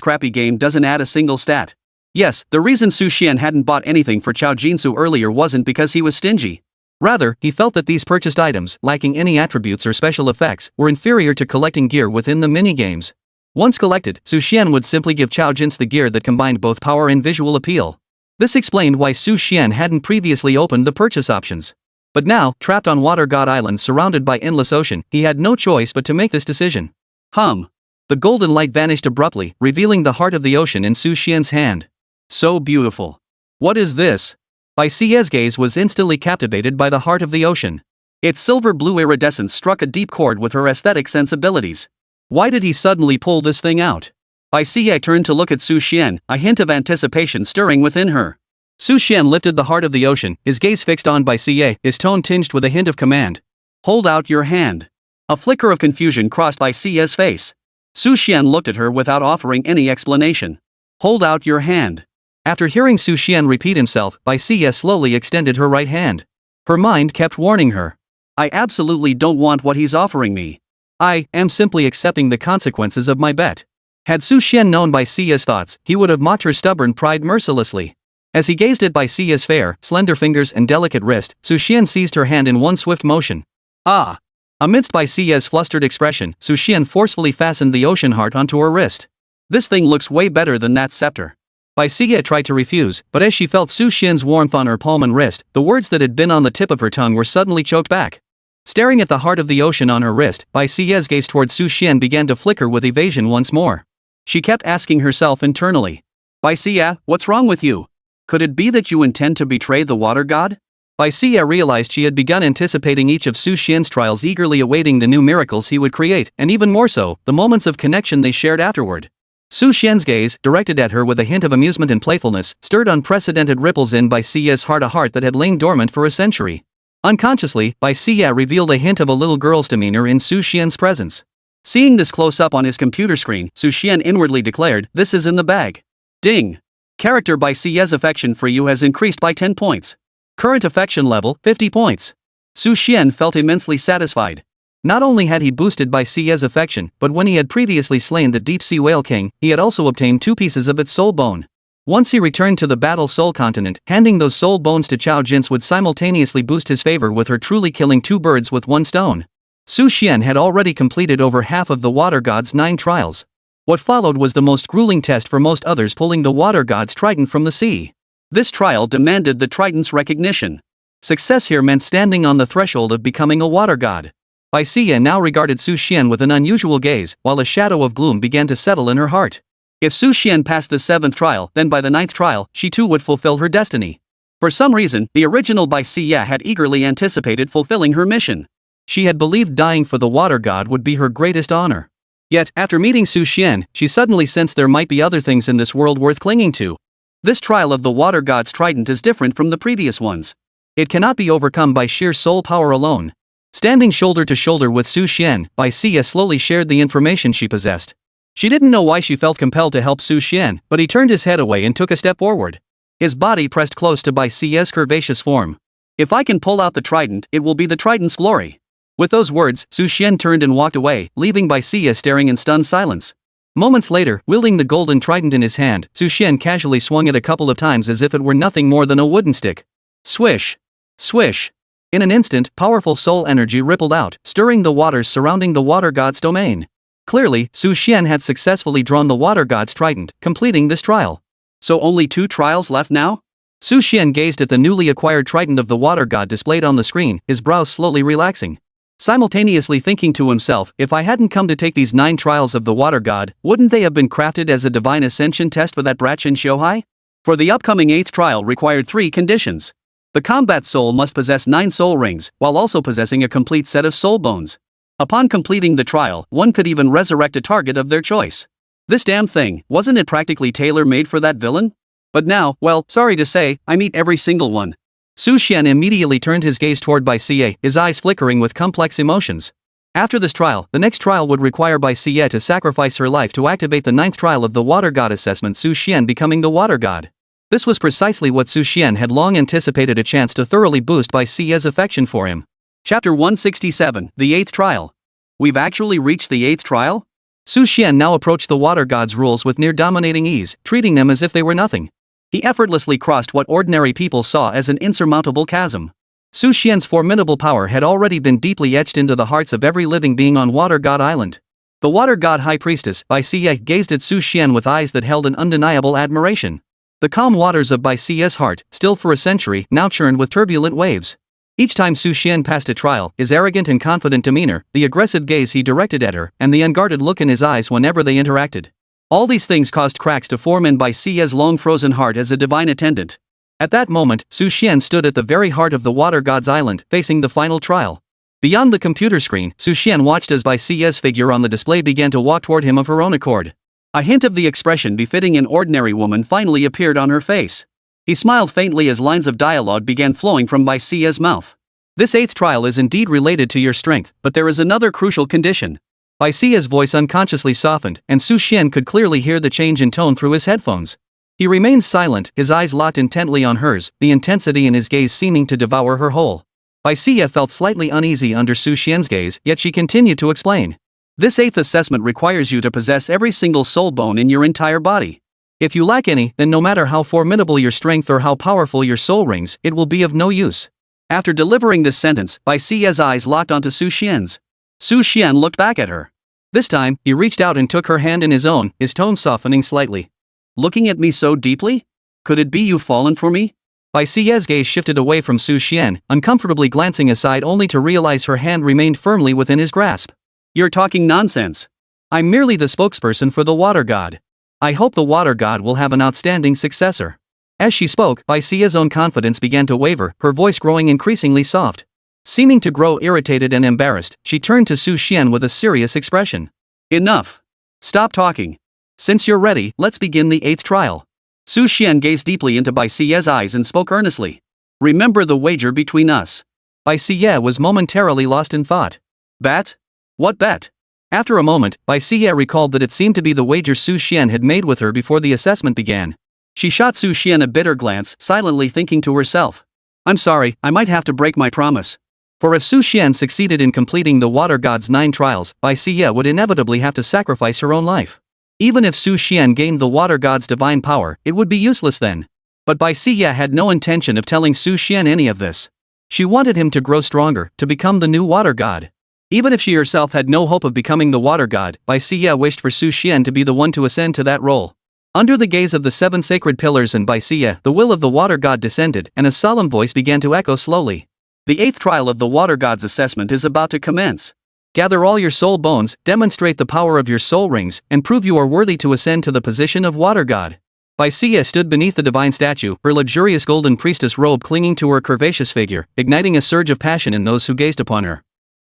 B: crappy game doesn't add a single stat. Yes, the reason Su Xian hadn't bought anything for Chao Jinsu earlier wasn't because he was stingy. Rather, he felt that these purchased items, lacking any attributes or special effects, were inferior to collecting gear within the minigames. Once collected, Su Xian would simply give Chao Jinsu the gear that combined both power and visual appeal. This explained why Su Xian hadn't previously opened the purchase options. But now, trapped on Water God Island surrounded by endless ocean, he had no choice but to make this decision. The golden light vanished abruptly, revealing the heart of the ocean in Su Xian's hand. So beautiful. What is this? Bai Xie's gaze was instantly captivated by the heart of the ocean. Its silver-blue iridescence struck a deep chord with her aesthetic sensibilities. Why did he suddenly pull this thing out? Bai Xie turned to look at Su Xian, a hint of anticipation stirring within her. Su Xian lifted the heart of the ocean, his gaze fixed on Bai Xie, his tone tinged with a hint of command. Hold out your hand. A flicker of confusion crossed Bai Xie's face. Su Xian looked at her without offering any explanation. Hold out your hand. After hearing Su Xian repeat himself, Bai Xie slowly extended her right hand. Her mind kept warning her. I absolutely don't want what he's offering me. I am simply accepting the consequences of my bet. Had Su Xian known Bai Xie's thoughts, he would have mocked her stubborn pride mercilessly. As he gazed at Bai Xie's fair, slender fingers and delicate wrist, Su Xian seized her hand in one swift motion. Amidst Bai Xie's flustered expression, Su Xian forcefully fastened the ocean heart onto her wrist. This thing looks way better than that scepter. Bai Xie tried to refuse, but as she felt Su Xian's warmth on her palm and wrist, the words that had been on the tip of her tongue were suddenly choked back. Staring at the heart of the ocean on her wrist, Bai Xie's gaze toward Su Xian began to flicker with evasion once more. She kept asking herself internally. Bai Xie, what's wrong with you? Could it be that you intend to betray the water god? Bai Xie realized she had begun anticipating each of Su Xian's trials, eagerly awaiting the new miracles he would create, and even more so, the moments of connection they shared afterward. Su Xian's gaze, directed at her with a hint of amusement and playfulness, stirred unprecedented ripples in Bai Xie's heart, a heart that had lain dormant for a century. Unconsciously, Bai Xie revealed a hint of a little girl's demeanor in Su Xian's presence. Seeing this close-up on his computer screen, Su Xian inwardly declared, "This is in the bag." Ding! Character Bai Xie's affection for you has increased by 10 points. Current affection level, 50 points. Su Xian felt immensely satisfied. Not only had he boosted Bai Xie's affection, but when he had previously slain the deep-sea whale king, he had also obtained 2 pieces of its soul bone. Once he returned to the Battle Soul continent, handing those soul bones to Chao Jin's would simultaneously boost his favor with her, truly killing two birds with one stone. Su Xian had already completed over half of the Water God's 9 trials. What followed was the most grueling test for most others, pulling the Water God's trident from the sea. This trial demanded the trident's recognition. Success here meant standing on the threshold of becoming a water god. Bai Xie now regarded Su Xian with an unusual gaze, while a shadow of gloom began to settle in her heart. If Su Xian passed the 7th trial, then by the 9th trial, she too would fulfill her destiny. For some reason, the original Bai Xie had eagerly anticipated fulfilling her mission. She had believed dying for the water god would be her greatest honor. Yet, after meeting Su Xian, she suddenly sensed there might be other things in this world worth clinging to. This trial of the water god's trident is different from the previous ones. It cannot be overcome by sheer soul power alone. Standing shoulder to shoulder with Su Xian, Bai Xie slowly shared the information she possessed. She didn't know why she felt compelled to help Su Xian, but he turned his head away and took a step forward. His body pressed close to Bai Xie's curvaceous form. If I can pull out the trident, it will be the trident's glory. With those words, Su Xian turned and walked away, leaving Bai Xie staring in stunned silence. Moments later, wielding the golden trident in his hand, Su Xian casually swung it a couple of times as if it were nothing more than a wooden stick. Swish! Swish! In an instant, powerful soul energy rippled out, stirring the waters surrounding the water god's domain. Clearly, Su Xian had successfully drawn the water god's trident, completing this trial. So only 2 trials left now? Su Xian gazed at the newly acquired trident of the water god displayed on the screen, his brows slowly relaxing. Simultaneously thinking to himself, if I hadn't come to take these 9 trials of the water god, wouldn't they have been crafted as a divine ascension test for that brat Shin Xiuhai? For the upcoming 8th trial required 3 conditions. The combat soul must possess 9 soul rings, while also possessing a complete set of soul bones. Upon completing the trial, one could even resurrect a target of their choice. This damn thing, wasn't it practically tailor-made for that villain? But now, well, sorry to say, I meet every single one. Su Xian immediately turned his gaze toward Bai Xie, his eyes flickering with complex emotions. After this trial, the next trial would require Bai Xie to sacrifice her life to activate the 9th trial of the water god assessment, Su Xian becoming the water god. This was precisely what Su Xian had long anticipated, a chance to thoroughly boost Bai Xie's affection for him. Chapter 167, The 8th Trial. We've actually reached the 8th trial? Su Xian now approached the water god's rules with near-dominating ease, treating them as if they were nothing. He effortlessly crossed what ordinary people saw as an insurmountable chasm. Su Xian's formidable power had already been deeply etched into the hearts of every living being on Water God Island. The Water God High Priestess, Bai Xie, gazed at Su Xian with eyes that held an undeniable admiration. The calm waters of Bai Xie's heart, still for a century, now churned with turbulent waves. Each time Su Xian passed a trial, his arrogant and confident demeanor, the aggressive gaze he directed at her, and the unguarded look in his eyes whenever they interacted. All these things caused cracks to form in Bai Xie's long-frozen heart as a divine attendant. At that moment, Su Xian stood at the very heart of the Water God's Island, facing the final trial. Beyond the computer screen, Su Xian watched as Bai Xie's figure on the display began to walk toward him of her own accord. A hint of the expression befitting an ordinary woman finally appeared on her face. He smiled faintly as lines of dialogue began flowing from Bai Xie's mouth. This 8th trial is indeed related to your strength, but there is another crucial condition. Bai Xie's voice unconsciously softened, and Su Xian could clearly hear the change in tone through his headphones. He remained silent, his eyes locked intently on hers, the intensity in his gaze seeming to devour her whole. Bai Xie felt slightly uneasy under Su Xian's gaze, yet she continued to explain. This 8th assessment requires you to possess every single soul bone in your entire body. If you lack any, then no matter how formidable your strength or how powerful your soul rings, it will be of no use. After delivering this sentence, Bai Xie's eyes locked onto Su Xian's. Su Xian looked back at her. This time, he reached out and took her hand in his own, his tone softening slightly. Looking at me so deeply? Could it be you've fallen for me? Bai Xie's gaze shifted away from Su Xian, uncomfortably glancing aside only to realize her hand remained firmly within his grasp. You're talking nonsense. I'm merely the spokesperson for the water god. I hope the water god will have an outstanding successor. As she spoke, Bai Xie's own confidence began to waver, her voice growing increasingly soft. Seeming to grow irritated and embarrassed, she turned to Su Xian with a serious expression. Enough. Stop talking. Since you're ready, let's begin the 8th trial. Su Xian gazed deeply into Bai Xie's eyes and spoke earnestly. Remember the wager between us. Bai Xie was momentarily lost in thought. Bet? What bet? After a moment, Bai Xie recalled that it seemed to be the wager Su Xian had made with her before the assessment began. She shot Su Xian a bitter glance, silently thinking to herself. I'm sorry, I might have to break my promise. For if Su Xian succeeded in completing the water god's 9 trials, Bai Xie would inevitably have to sacrifice her own life. Even if Su Xian gained the water god's divine power, it would be useless then. But Bai Xie had no intention of telling Su Xian any of this. She wanted him to grow stronger, to become the new water god. Even if she herself had no hope of becoming the water god, Bai Xie wished for Su Xian to be the one to ascend to that role. Under the gaze of the 7 sacred pillars and Bai Xie, the will of the water god descended, and a solemn voice began to echo slowly. The 8th trial of the water god's assessment is about to commence. Gather all your soul bones, demonstrate the power of your soul rings, and prove you are worthy to ascend to the position of water god. Bai Xie stood beneath the divine statue, her luxurious golden priestess robe clinging to her curvaceous figure, igniting a surge of passion in those who gazed upon her.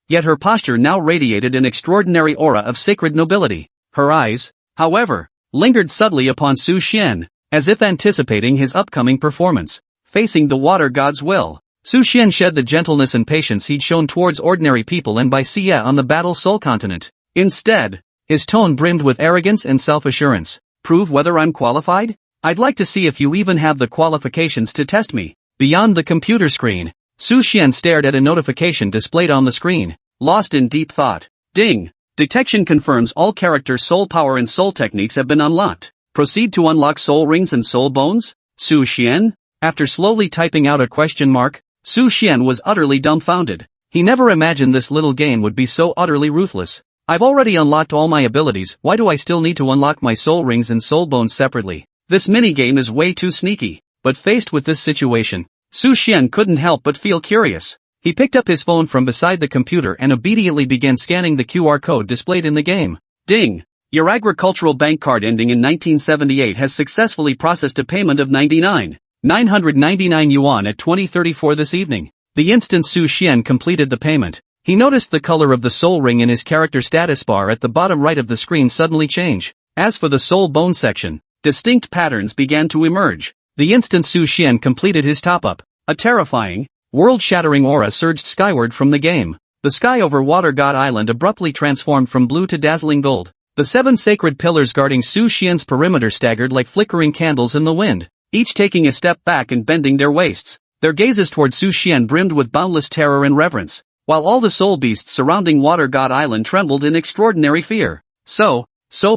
B: Yet her posture now radiated an extraordinary aura of sacred nobility. Her eyes, however, lingered subtly upon Su Xian, as if anticipating his upcoming performance. Facing the water god's will, Su Xian shed the gentleness and patience he'd shown towards ordinary people and Bai Xie on the battle soul continent. Instead, his tone brimmed with arrogance and self-assurance. Prove whether I'm qualified? I'd like to see if you even have the qualifications to test me. Beyond the computer screen, Su Xian stared at a notification displayed on the screen, lost in deep thought. Ding! Detection confirms all character soul power and soul techniques have been unlocked. Proceed to unlock soul rings and soul bones? Su Xian? After slowly typing out a question mark, Su Xian was utterly dumbfounded. He never imagined this little game would be so utterly ruthless. I've already unlocked all my abilities, why do I still need to unlock my soul rings and soul bones separately? This minigame is way too sneaky. But faced with this situation, Su Xian couldn't help but feel curious. He picked up his phone from beside the computer and obediently began scanning the QR code displayed in the game. Ding! Your agricultural bank card ending in 1978 has successfully processed a payment of 999 yuan at 20:34 this evening. The instant Su Xian completed the payment, he noticed the color of the soul ring in his character status bar at the bottom right of the screen suddenly change. As for the soul bone section, distinct patterns began to emerge. The instant Su Xian completed his top-up, a terrifying, world-shattering aura surged skyward from the game. The sky over Water God Island abruptly transformed from blue to dazzling gold. The 7 sacred pillars guarding Su Xian's perimeter staggered like flickering candles in the wind, each taking a step back and bending their waists. Their gazes toward Su Xian brimmed with boundless terror and reverence, while all the soul beasts surrounding Water God Island trembled in extraordinary fear. So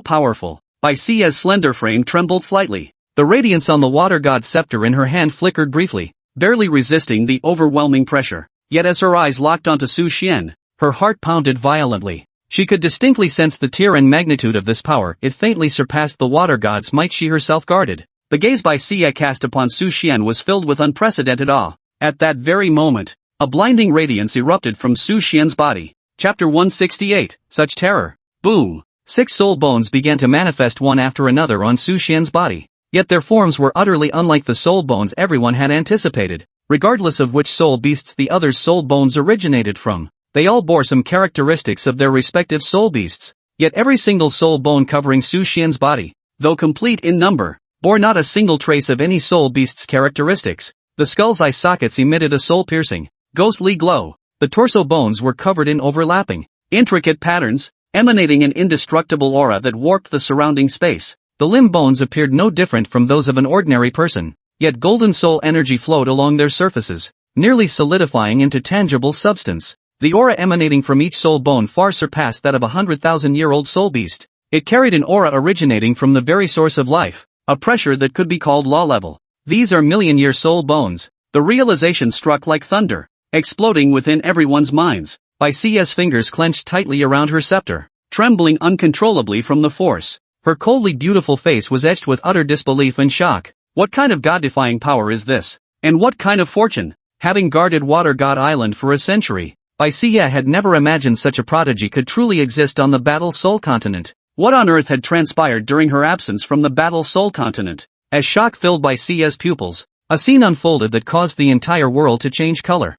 B: powerful. Bai Xie's slender frame trembled slightly. The radiance on the water god's scepter in her hand flickered briefly, barely resisting the overwhelming pressure. Yet as her eyes locked onto Su Xian, her heart pounded violently. She could distinctly sense the tier and magnitude of this power. It faintly surpassed the water god's might she herself guarded. The gaze Bai Xie cast upon Su Xian was filled with unprecedented awe. At that very moment, a blinding radiance erupted from Su Xian's body. Chapter 168, Such Terror. Boom! 6 soul bones began to manifest one after another on Su Xian's body. Yet their forms were utterly unlike the soul bones everyone had anticipated. Regardless of which soul beasts the other's soul bones originated from, they all bore some characteristics of their respective soul beasts. Yet every single soul bone covering Su Xian's body, though complete in number, bore not a single trace of any soul beast's characteristics. The skull's eye sockets emitted a soul-piercing, ghostly glow. The torso bones were covered in overlapping, intricate patterns, emanating an indestructible aura that warped the surrounding space. The limb bones appeared no different from those of an ordinary person, yet golden soul energy flowed along their surfaces, nearly solidifying into tangible substance. The aura emanating from each soul bone far surpassed that of a 100,000-year-old soul beast. It carried an aura originating from the very source of life, a pressure that could be called law level. These are million-year soul bones. The realization struck like thunder, exploding within everyone's minds. Bai Xie's fingers clenched tightly around her scepter, trembling uncontrollably from the force. Her coldly beautiful face was etched with utter disbelief and shock. What kind of god-defying power is this? And what kind of fortune? Having guarded Water God Island for a century, Bai Xie had never imagined such a prodigy could truly exist on the Battle Soul continent. What on earth had transpired during her absence from the Battle Soul continent? As shock filled Bai Xie's pupils, a scene unfolded that caused the entire world to change color.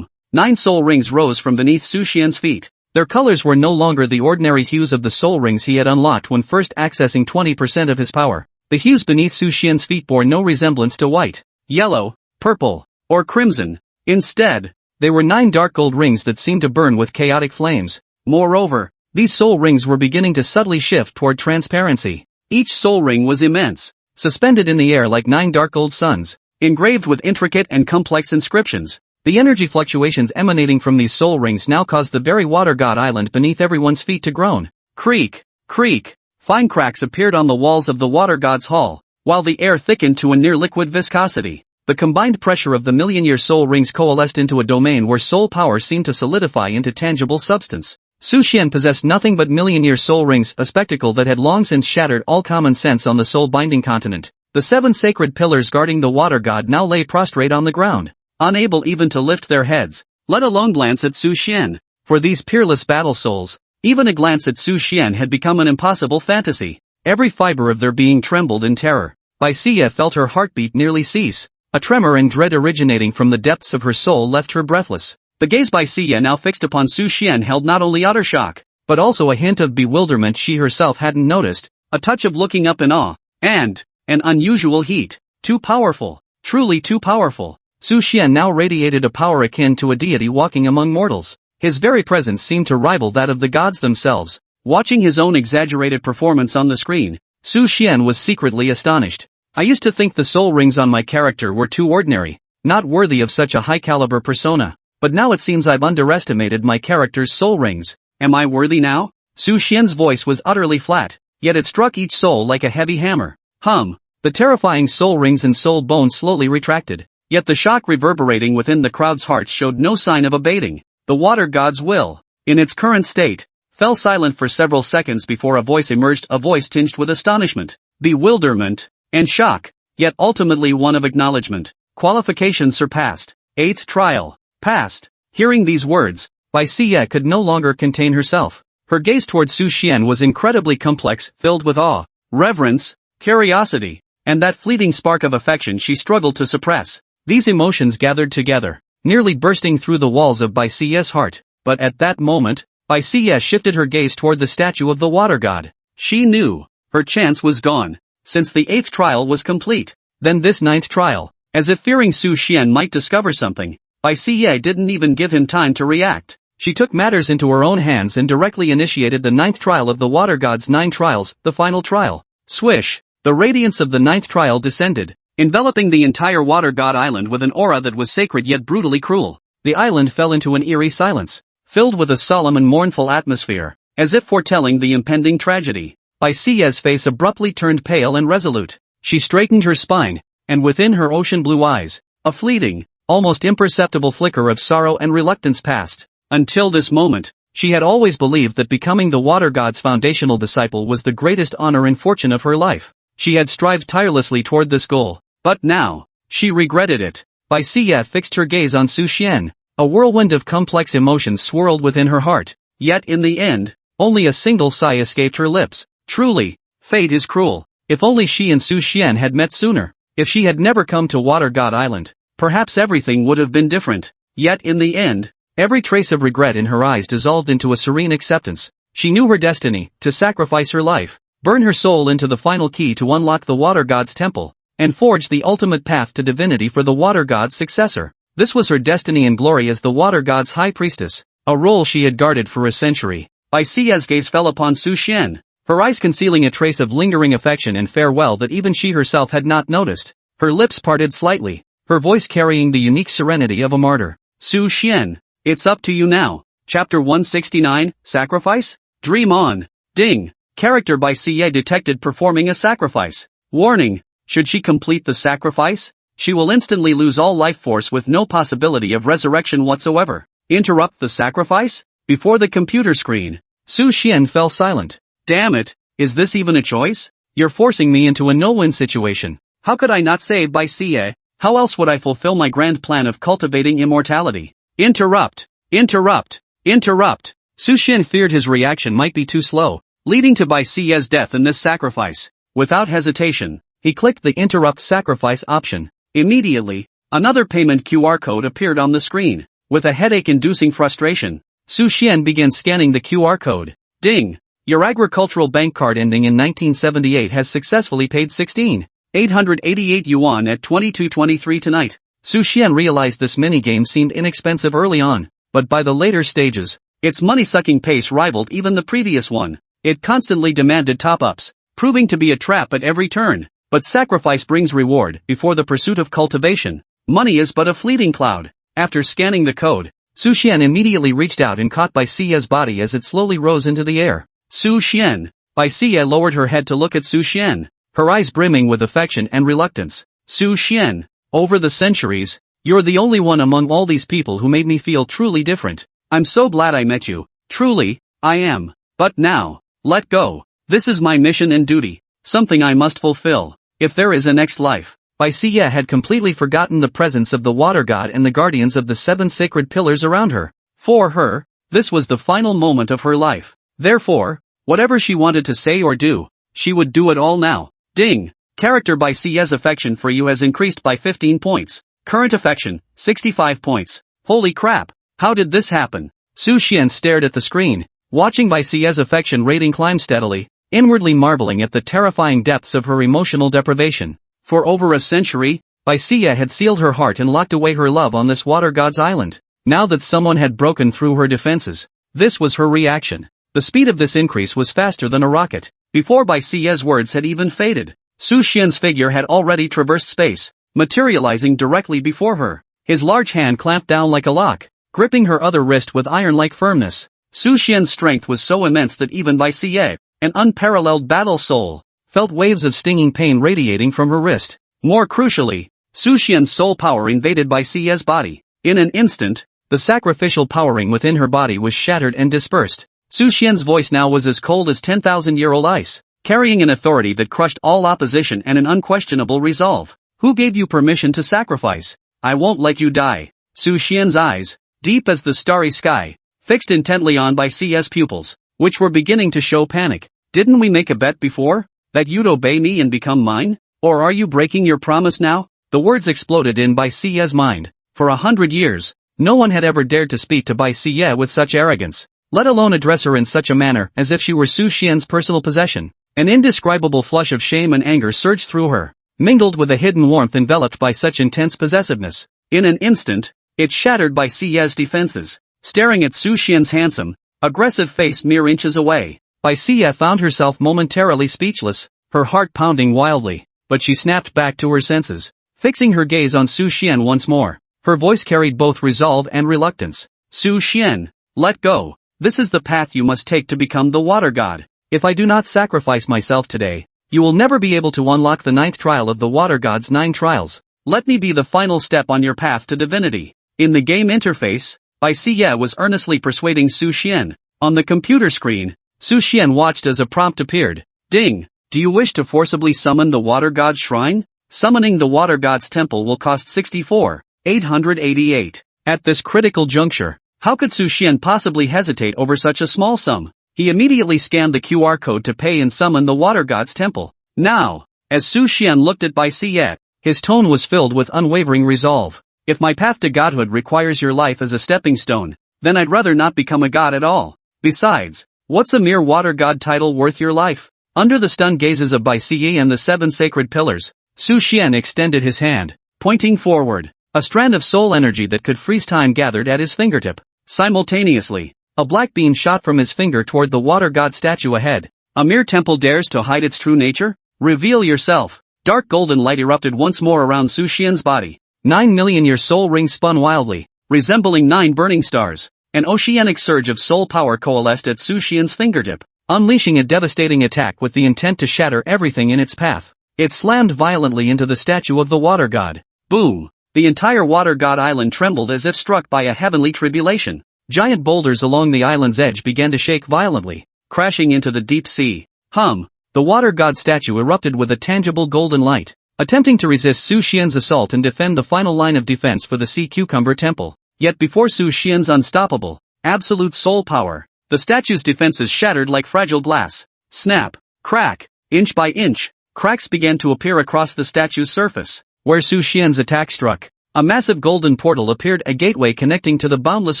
B: 9 soul rings rose from beneath Su Xian's feet. Their colors were no longer the ordinary hues of the soul rings he had unlocked when first accessing 20% of his power. The hues beneath Su Xian's feet bore no resemblance to white, yellow, purple, or crimson. Instead, they were 9 dark gold rings that seemed to burn with chaotic flames. Moreover, these soul rings were beginning to subtly shift toward transparency. Each soul ring was immense, suspended in the air like 9 dark gold suns, engraved with intricate and complex inscriptions. The energy fluctuations emanating from these soul rings now caused the very Water God Island beneath everyone's feet to groan. Creak, creak. Fine cracks appeared on the walls of the water god's hall, while the air thickened to a near-liquid viscosity. The combined pressure of the million-year soul rings coalesced into a domain where soul power seemed to solidify into tangible substance. Su Xian possessed nothing but million-year soul rings, a spectacle that had long since shattered all common sense on the soul-binding continent. The 7 sacred pillars guarding the water god now lay prostrate on the ground, unable even to lift their heads, let alone glance at Su Xian. For these peerless battle souls, even a glance at Su Xian had become an impossible fantasy. Every fiber of their being trembled in terror. Bai Xie felt her heartbeat nearly cease. A tremor and dread originating from the depths of her soul left her breathless. The gaze Bai Xie now fixed upon Su Xian held not only utter shock, but also a hint of bewilderment she herself hadn't noticed, a touch of looking up in awe, and an unusual heat. Too powerful. Truly too powerful. Su Xian now radiated a power akin to a deity walking among mortals. His very presence seemed to rival that of the gods themselves. Watching his own exaggerated performance on the screen, Su Xian was secretly astonished. I used to think the soul rings on my character were too ordinary, not worthy of such a high-caliber persona, but now it seems I've underestimated my character's soul rings. Am I worthy now? Su Xian's voice was utterly flat, yet it struck each soul like a heavy hammer. The terrifying soul rings and soul bones slowly retracted, yet the shock reverberating within the crowd's hearts showed no sign of abating. The water god's will, in its current state, fell silent for several seconds before a voice emerged, a voice tinged with astonishment, bewilderment, and shock, yet ultimately one of acknowledgement. Qualification surpassed. 8th trial. Passed. Hearing these words, Bai Xie could no longer contain herself. Her gaze toward Su Xian was incredibly complex, filled with awe, reverence, curiosity, and that fleeting spark of affection she struggled to suppress. These emotions gathered together, nearly bursting through the walls of Bai Xie's heart. But at that moment, Bai Xie shifted her gaze toward the statue of the water god. She knew her chance was gone, since the 8th trial was complete. Then this 9th trial, as if fearing Su Xian might discover something, Bai Xie didn't even give him time to react. She took matters into her own hands and directly initiated the 9th trial of the water god's 9 trials, the final trial. Swish! The radiance of the 9th trial descended, enveloping the entire water god island with an aura that was sacred yet brutally cruel. The island fell into an eerie silence, filled with a solemn and mournful atmosphere, as if foretelling the impending tragedy. Bai Xie's face abruptly turned pale and resolute. She straightened her spine, and within her ocean blue eyes, a fleeting, almost imperceptible flicker of sorrow and reluctance passed. Until this moment, she had always believed that becoming the water god's foundational disciple was the greatest honor and fortune of her life. She had strived tirelessly toward this goal, but now, she regretted it. Bai Xie fixed her gaze on Su Xian. A whirlwind of complex emotions swirled within her heart, yet in the end, only a single sigh escaped her lips. Truly, fate is cruel. If only she and Su Xian had met sooner. If she had never come to Water God Island, perhaps everything would have been different. Yet in the end, every trace of regret in her eyes dissolved into a serene acceptance. She knew her destiny, to sacrifice her life, burn her soul into the final key to unlock the Water God's temple, and forge the ultimate path to divinity for the Water God's successor. This was her destiny and glory as the Water God's High Priestess, a role she had guarded for a century. Bai Xie's gaze fell upon Su Xian, her eyes concealing a trace of lingering affection and farewell that even she herself had not noticed. Her lips parted slightly, her voice carrying the unique serenity of a martyr. Su Xian, it's up to you now. Chapter 169, Sacrifice? Dream on. Ding. Character Bai Xie detected performing a sacrifice. Warning, should she complete the sacrifice, she will instantly lose all life force with no possibility of resurrection whatsoever. Interrupt the sacrifice? Before the computer screen, Su Xian fell silent. Damn it, is this even a choice? You're forcing me into a no-win situation. How could I not save Bai Xie? How else would I fulfill my grand plan of cultivating immortality? Interrupt! Interrupt! Interrupt! Su Xian feared his reaction might be too slow, leading to Bai Xie's death in this sacrifice. Without hesitation, he clicked the Interrupt Sacrifice option. Immediately, another payment QR code appeared on the screen. With a headache-inducing frustration, Su Xian began scanning the QR code. Ding! Your agricultural bank card ending in 1978 has successfully paid 16,888 yuan at 22:23 tonight. Su Xian realized this minigame seemed inexpensive early on, but by the later stages, its money-sucking pace rivaled even the previous one. It constantly demanded top-ups, proving to be a trap at every turn. But sacrifice brings reward before the pursuit of cultivation. Money is but a fleeting cloud. After scanning the code, Su Xian immediately reached out and caught Bai Xie's body as it slowly rose into the air. Su Xian, Bai Xie lowered her head to look at Su Xian, her eyes brimming with affection and reluctance. Su Xian, over the centuries, you're the only one among all these people who made me feel truly different. I'm so glad I met you, truly, I am. But now, let go. This is my mission and duty, something I must fulfill. If there is a next life. Bai Xie had completely forgotten the presence of the water god and the guardians of the 7 sacred pillars around her. For her, this was the final moment of her life. Therefore, whatever she wanted to say or do, she would do it all now. Ding! Character Bai Xie's affection for you has increased by 15 points. Current affection, 65 points. Holy crap! How did this happen? Su Xian stared at the screen, watching Bai Xie's affection rating climb steadily, inwardly marveling at the terrifying depths of her emotional deprivation. For over a century, Bai Xie had sealed her heart and locked away her love on this water god's island. Now that someone had broken through her defenses, this was her reaction. The speed of this increase was faster than a rocket. Before Bai Xie's words had even faded, Su Xian's figure had already traversed space, materializing directly before her. His large hand clamped down like a lock, gripping her other wrist with iron-like firmness. Su Xian's strength was so immense that even Bai Xie, an unparalleled battle soul, felt waves of stinging pain radiating from her wrist. More crucially, Su Xian's soul power invaded Bai Xie's body. In an instant, the sacrificial powering within her body was shattered and dispersed. Su Xian's voice now was as cold as 10,000-year-old ice, carrying an authority that crushed all opposition and an unquestionable resolve. Who gave you permission to sacrifice? I won't let you die. Su Xian's eyes, deep as the starry sky, fixed intently on Bai Xie's pupils, which were beginning to show panic. Didn't we make a bet before? That you'd obey me and become mine? Or are you breaking your promise now? The words exploded in Bai Xie's mind. For 100 years, no one had ever dared to speak to Bai Xie with such arrogance, let alone address her in such a manner as if she were Su Xian's personal possession. An indescribable flush of shame and anger surged through her, mingled with a hidden warmth enveloped by such intense possessiveness. In an instant, it shattered Bai Xie's defenses. Staring at Su Xian's handsome, aggressive face mere inches away, Bai Xie found herself momentarily speechless, her heart pounding wildly, but she snapped back to her senses, fixing her gaze on Su Xian once more. Her voice carried both resolve and reluctance. Su Xian, let go. This is the path you must take to become the water god. If I do not sacrifice myself today, you will never be able to unlock the 9th trial of the water god's 9 trials. Let me be the final step on your path to divinity. In the game interface, Bai Xie was earnestly persuading Su Xian. On the computer screen, Su Xian watched as a prompt appeared. Ding! Do you wish to forcibly summon the water god's shrine? Summoning the water god's temple will cost 64,888. At this critical juncture, how could Su Xian possibly hesitate over such a small sum? He immediately scanned the QR code to pay and summon the water god's temple. Now, as Su Xian looked at Bai Xie, his tone was filled with unwavering resolve. If my path to godhood requires your life as a stepping stone, then I'd rather not become a god at all. Besides, what's a mere water god title worth your life? Under the stunned gazes of Bai Xie and the 7 sacred pillars, Su Xian extended his hand, pointing forward. A strand of soul energy that could freeze time gathered at his fingertip. Simultaneously, a black beam shot from his finger toward the water god statue ahead. A mere temple dares to hide its true nature? Reveal yourself. Dark golden light erupted once more around Su Xian's body. 9 million-year soul rings spun wildly, resembling 9 burning stars. An oceanic surge of soul power coalesced at Su Xian's fingertip, unleashing a devastating attack with the intent to shatter everything in its path. It slammed violently into the statue of the water god. Boom! The entire water god island trembled as if struck by a heavenly tribulation. Giant boulders along the island's edge began to shake violently, crashing into the deep sea. The water god statue erupted with a tangible golden light, attempting to resist Su Xian's assault and defend the final line of defense for the sea cucumber temple. Yet before Su Xian's unstoppable, absolute soul power, the statue's defenses shattered like fragile glass. Snap, crack, inch by inch, cracks began to appear across the statue's surface. Where Su Xian's attack struck, a massive golden portal appeared, a gateway connecting to the boundless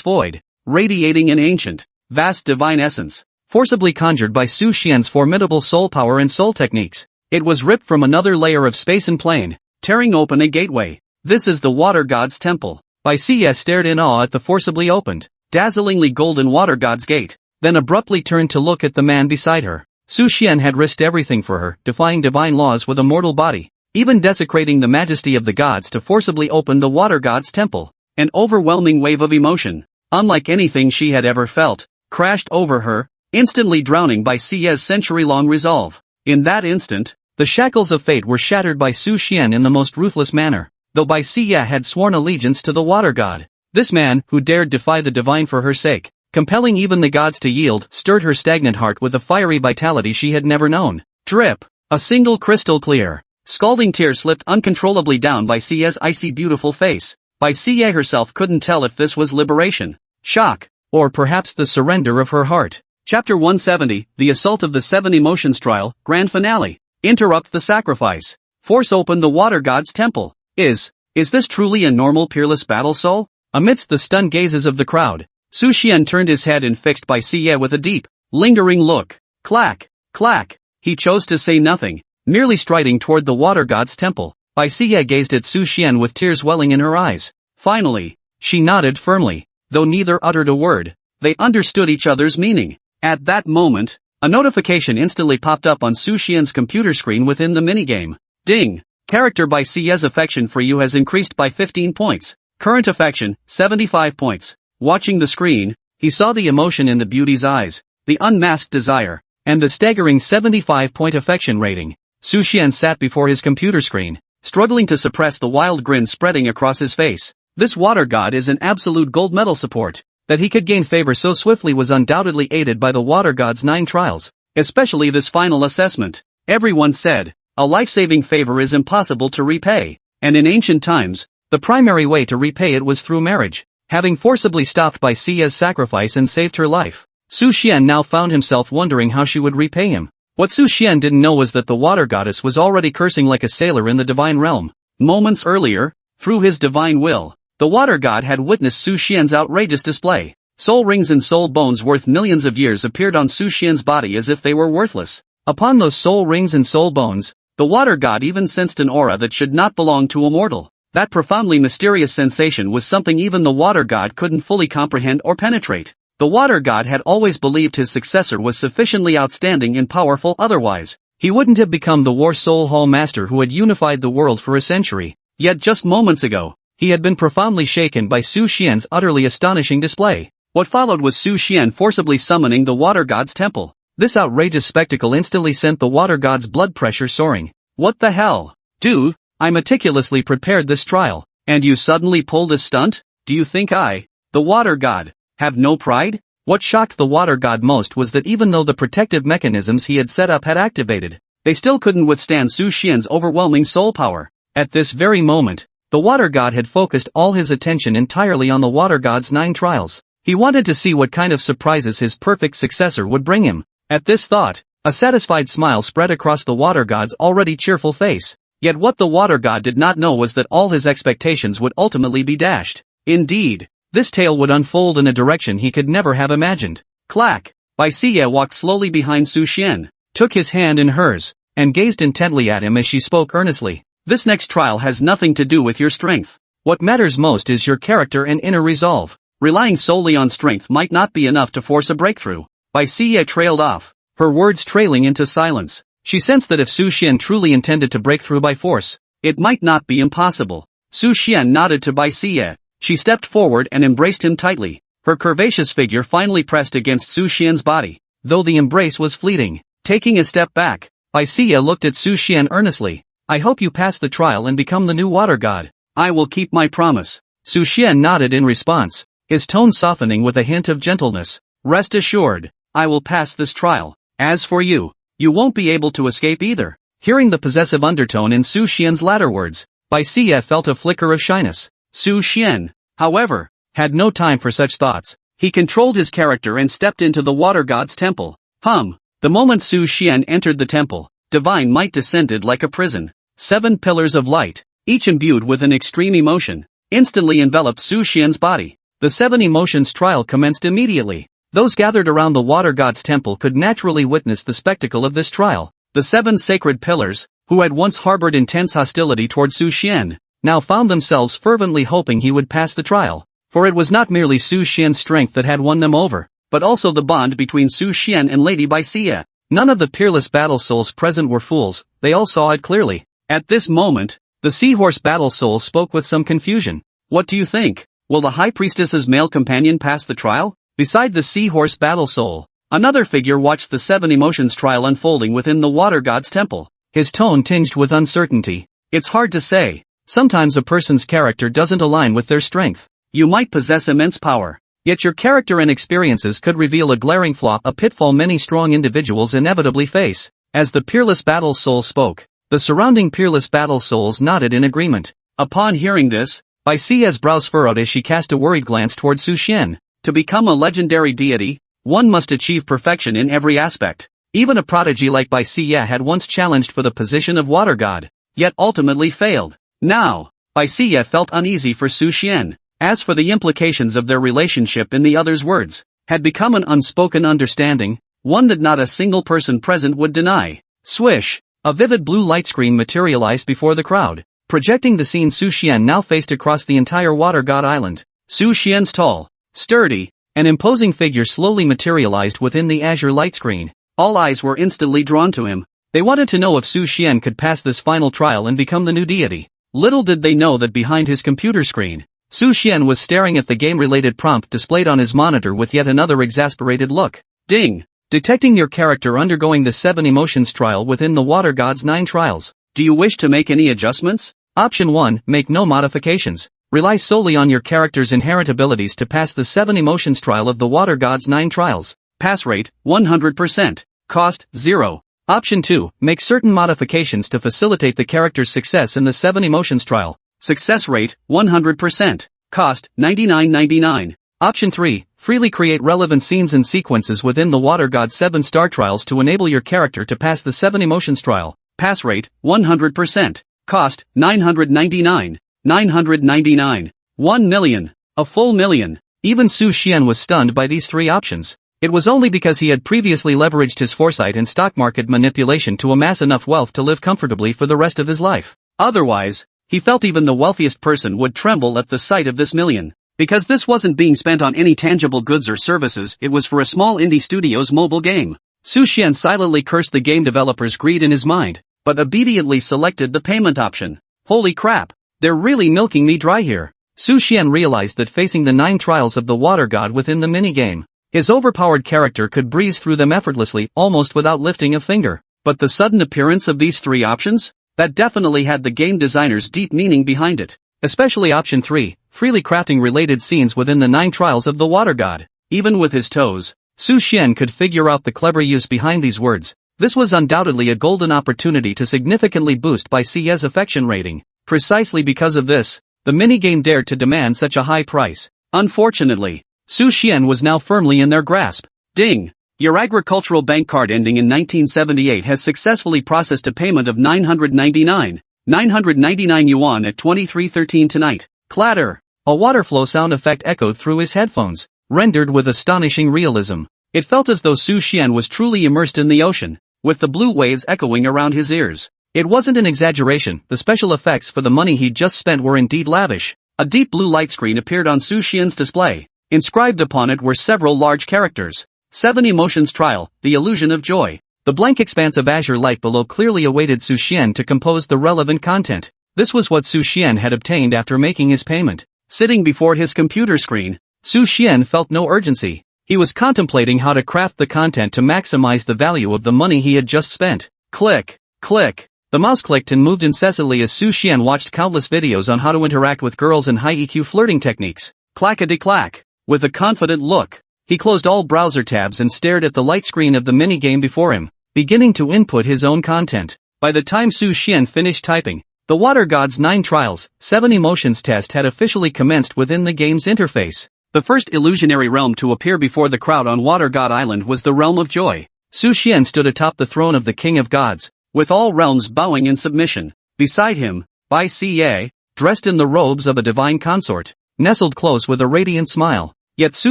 B: void, radiating an ancient, vast divine essence, forcibly conjured by Su Xian's formidable soul power and soul techniques. It was ripped from another layer of space and plane, tearing open a gateway. This is the water god's temple. Bai Xie stared in awe at the forcibly opened, dazzlingly golden water god's gate, then abruptly turned to look at the man beside her. Su Xian had risked everything for her, defying divine laws with a mortal body, even desecrating the majesty of the gods to forcibly open the water god's temple. An overwhelming wave of emotion, unlike anything she had ever felt, crashed over her. instantly drowning Bai Xie's century-long resolve. In that instant, the shackles of fate were shattered by Su Xian in the most ruthless manner, though Bai Xie had sworn allegiance to the water god. This man, who dared defy the divine for her sake, compelling even the gods to yield, stirred her stagnant heart with a fiery vitality she had never known. Drip! A single crystal clear, scalding tear slipped uncontrollably down Bai Xie's icy beautiful face. Bai Xie herself couldn't tell if this was liberation, shock, or perhaps the surrender of her heart. Chapter 170, The Assault of the Seven Emotions Trial, Grand Finale. Interrupt the sacrifice. Force open the water god's temple. Is this truly a normal peerless battle soul? Amidst the stunned gazes of the crowd, Su Xian turned his head and fixed Bai Xie with a deep, lingering look. Clack, clack. He chose to say nothing, merely striding toward the water god's temple. Bai Xie gazed at Su Xian with tears welling in her eyes. Finally, she nodded firmly, though neither uttered a word. They understood each other's meaning. At that moment, a notification instantly popped up on Su Xian's computer screen within the minigame. Ding! Character Bai Xie's affection for you has increased by 15 points. Current affection, 75 points. Watching the screen, he saw the emotion in the beauty's eyes, the unmasked desire, and the staggering 75-point affection rating. Su Xian sat before his computer screen, struggling to suppress the wild grin spreading across his face. This water god is an absolute gold medal support. That he could gain favor so swiftly was undoubtedly aided by the water god's 9 trials, especially this final assessment. Everyone said, a life-saving favor is impossible to repay, and in ancient times, the primary way to repay it was through marriage. Having forcibly stopped Bai Xie's sacrifice and saved her life, Su Xian now found himself wondering how she would repay him. What Su Xian didn't know was that the water goddess was already cursing like a sailor in the divine realm. Moments earlier, through his divine will, the water god had witnessed Su Xian's outrageous display. Soul rings and soul bones worth millions of years appeared on Su Xian's body as if they were worthless. Upon those soul rings and soul bones, the water god even sensed an aura that should not belong to a mortal. That profoundly mysterious sensation was something even the water god couldn't fully comprehend or penetrate. The water god had always believed his successor was sufficiently outstanding and powerful, otherwise he wouldn't have become the War Soul Hall Master who had unified the world for a century. Yet just moments ago, he had been profoundly shaken by Su Xian's utterly astonishing display. What followed was Su Xian forcibly summoning the water god's temple. This outrageous spectacle instantly sent the water god's blood pressure soaring. What the hell? Dude, I meticulously prepared this trial, and you suddenly pulled a stunt? Do you think I, the water god, have no pride? What shocked the water god most was that even though the protective mechanisms he had set up had activated, they still couldn't withstand Su Xian's overwhelming soul power. At this very moment, the water god had focused all his attention entirely on the water god's 9 trials. He wanted to see what kind of surprises his perfect successor would bring him. At this thought, a satisfied smile spread across the water god's already cheerful face. Yet what the water god did not know was that all his expectations would ultimately be dashed. Indeed, this tale would unfold in a direction he could never have imagined. Clack! Bai Xie walked slowly behind Su Xian, took his hand in hers, and gazed intently at him as she spoke earnestly. This next trial has nothing to do with your strength. What matters most is your character and inner resolve. Relying solely on strength might not be enough to force a breakthrough. Bai Xie trailed off, her words trailing into silence. She sensed that if Su Xian truly intended to break through by force, it might not be impossible. Su Xian nodded to Bai Xie. She stepped forward and embraced him tightly. Her curvaceous figure finally pressed against Su Xian's body, though the embrace was fleeting. Taking a step back, Bai Xie looked at Su Xian earnestly. I hope you pass the trial and become the new water god. I will keep my promise. Su Xian nodded in response, his tone softening with a hint of gentleness. Rest assured, I will pass this trial. As for you, you won't be able to escape either. Hearing the possessive undertone in Su Xian's latter words, Bai Xie felt a flicker of shyness. Su Xian, however, had no time for such thoughts. He controlled his character and stepped into the water god's temple. The moment Su Xian entered the temple, divine might descended like a prison. 7 pillars of light, each imbued with an extreme emotion, instantly enveloped Su Xian's body. The 7 emotions trial commenced immediately. Those gathered around the water god's temple could naturally witness the spectacle of this trial. The 7 sacred pillars, who had once harbored intense hostility toward Su Xian, now found themselves fervently hoping he would pass the trial. For it was not merely Su Xian's strength that had won them over, but also the bond between Su Xian and Lady Bai Xie. None of the peerless battle souls present were fools, they all saw it clearly. At this moment, the seahorse battle soul spoke with some confusion. What do you think? Will the high priestess's male companion pass the trial? Beside the seahorse battle soul, Another figure watched the 7 emotions trial unfolding within the water god's temple.
A: His tone tinged with uncertainty.
B: It's hard to say.
A: Sometimes a person's character doesn't align with their strength.
B: You might possess immense power,
A: yet your character and experiences could reveal a glaring flaw, a pitfall many strong individuals inevitably face. As the peerless battle soul spoke, the surrounding peerless battle souls nodded in agreement.
B: Upon hearing this,
A: Bai Xiye's brows furrowed as she cast a worried glance toward Su Xian.
B: To become a legendary deity, one must achieve perfection in every aspect.
A: Even a prodigy like Bai Xiye had once challenged for the position of water god,
B: yet ultimately failed. Now, Bai Xiye felt uneasy for Su Xian. As for the implications of their relationship in the other's words, had become an unspoken understanding, one that not a single person present would deny.
A: Swish! A vivid blue light screen materialized before the crowd, projecting the scene Su Xian now faced across the entire water god island.
B: Su Xian's tall, sturdy,
A: and imposing figure slowly materialized within the azure light screen.
B: All eyes were instantly drawn to him.
A: They wanted to know if Su Xian could pass this final trial and become the new deity.
B: Little did they know that behind his computer screen,
A: Su Xian was staring at the game-related prompt displayed on his monitor with yet another exasperated look.
B: Ding!
A: Detecting your character undergoing the 7 emotions trial within the water god's 9 trials.
B: Do you wish to make any adjustments?
A: Option 1, make no modifications. Rely solely on your character's inherent abilities to pass the 7 emotions trial of the water god's 9 trials.
B: Pass rate, 100%. Cost, 0.
A: Option 2, make certain modifications to facilitate the character's success in the 7 emotions trial.
B: Success rate, 100%. Cost, $99.99.
A: Option 3, freely create relevant scenes and sequences within the water god's 7 star trials to enable your character to pass the 7 emotions trial.
B: Pass rate, 100%. Cost, $999. $999. 1 million. A full million.
A: Even Su Xian was stunned by these 3 options. It was only because he had previously leveraged his foresight and stock market manipulation to amass enough wealth to live comfortably for the rest of his life.
B: Otherwise, he felt even the wealthiest person would tremble at the sight of this million. Because this wasn't being spent on any tangible goods or services, it was for a small indie studio's mobile game.
A: Su Xian silently cursed the game developer's greed in his mind,
B: but obediently selected the payment option. Holy crap, they're really milking me dry here.
A: Su Xian realized that facing the 9 trials of the water god within the minigame, his overpowered character could breeze through them effortlessly, almost without lifting a finger.
B: But the sudden appearance of these 3 options? That definitely had the game designer's deep meaning behind it.
A: Especially option 3, freely crafting related scenes within the 9 trials of the water god.
B: Even with his toes,
A: Su Xian could figure out the clever use behind these words. This was undoubtedly a golden opportunity to significantly boost Bai Xiye's affection rating. Precisely because of this, the minigame dared to demand such a high price.
B: Unfortunately, Su Xian was now firmly in their grasp. Ding! Your agricultural bank card ending in 1978 has successfully processed a payment of 999 yuan at 23:13 tonight. Clatter!
A: A water flow sound effect echoed through his headphones, rendered with astonishing realism. It felt as though Su Xian was truly immersed in the ocean, with the blue waves echoing around his ears. It wasn't an exaggeration, the special effects for the money he'd just spent were indeed lavish.
B: A deep blue light screen appeared on Su Xian's display. Inscribed upon it were several large characters. 7 emotions trial, the illusion of joy.
A: The blank expanse of azure light below clearly awaited Su Xian to compose the relevant content. This was what Su Xian had obtained after making his payment.
B: Sitting before his computer screen,
A: Su Xian felt no urgency. He was contemplating how to craft the content to maximize the value of the money he had just spent.
B: Click, click.
A: The mouse clicked and moved incessantly as Su Xian watched countless videos on how to interact with girls and high EQ flirting techniques.
B: Clackety-clack. With a confident look, he closed all browser tabs and stared at the light screen of the minigame before him,
A: beginning to input his own content.
B: By the time Su Xian finished typing,
A: the Water God's 9 Trials, 7 Emotions test had officially commenced within the game's interface.
B: The first illusionary realm to appear before the crowd on Water God Island was the Realm of Joy.
A: Su Xian stood atop the throne of the King of Gods,
B: with all realms bowing in submission. Beside him, Bai Xiye,
A: dressed in the robes of a divine consort, nestled close with a radiant smile. Yet Su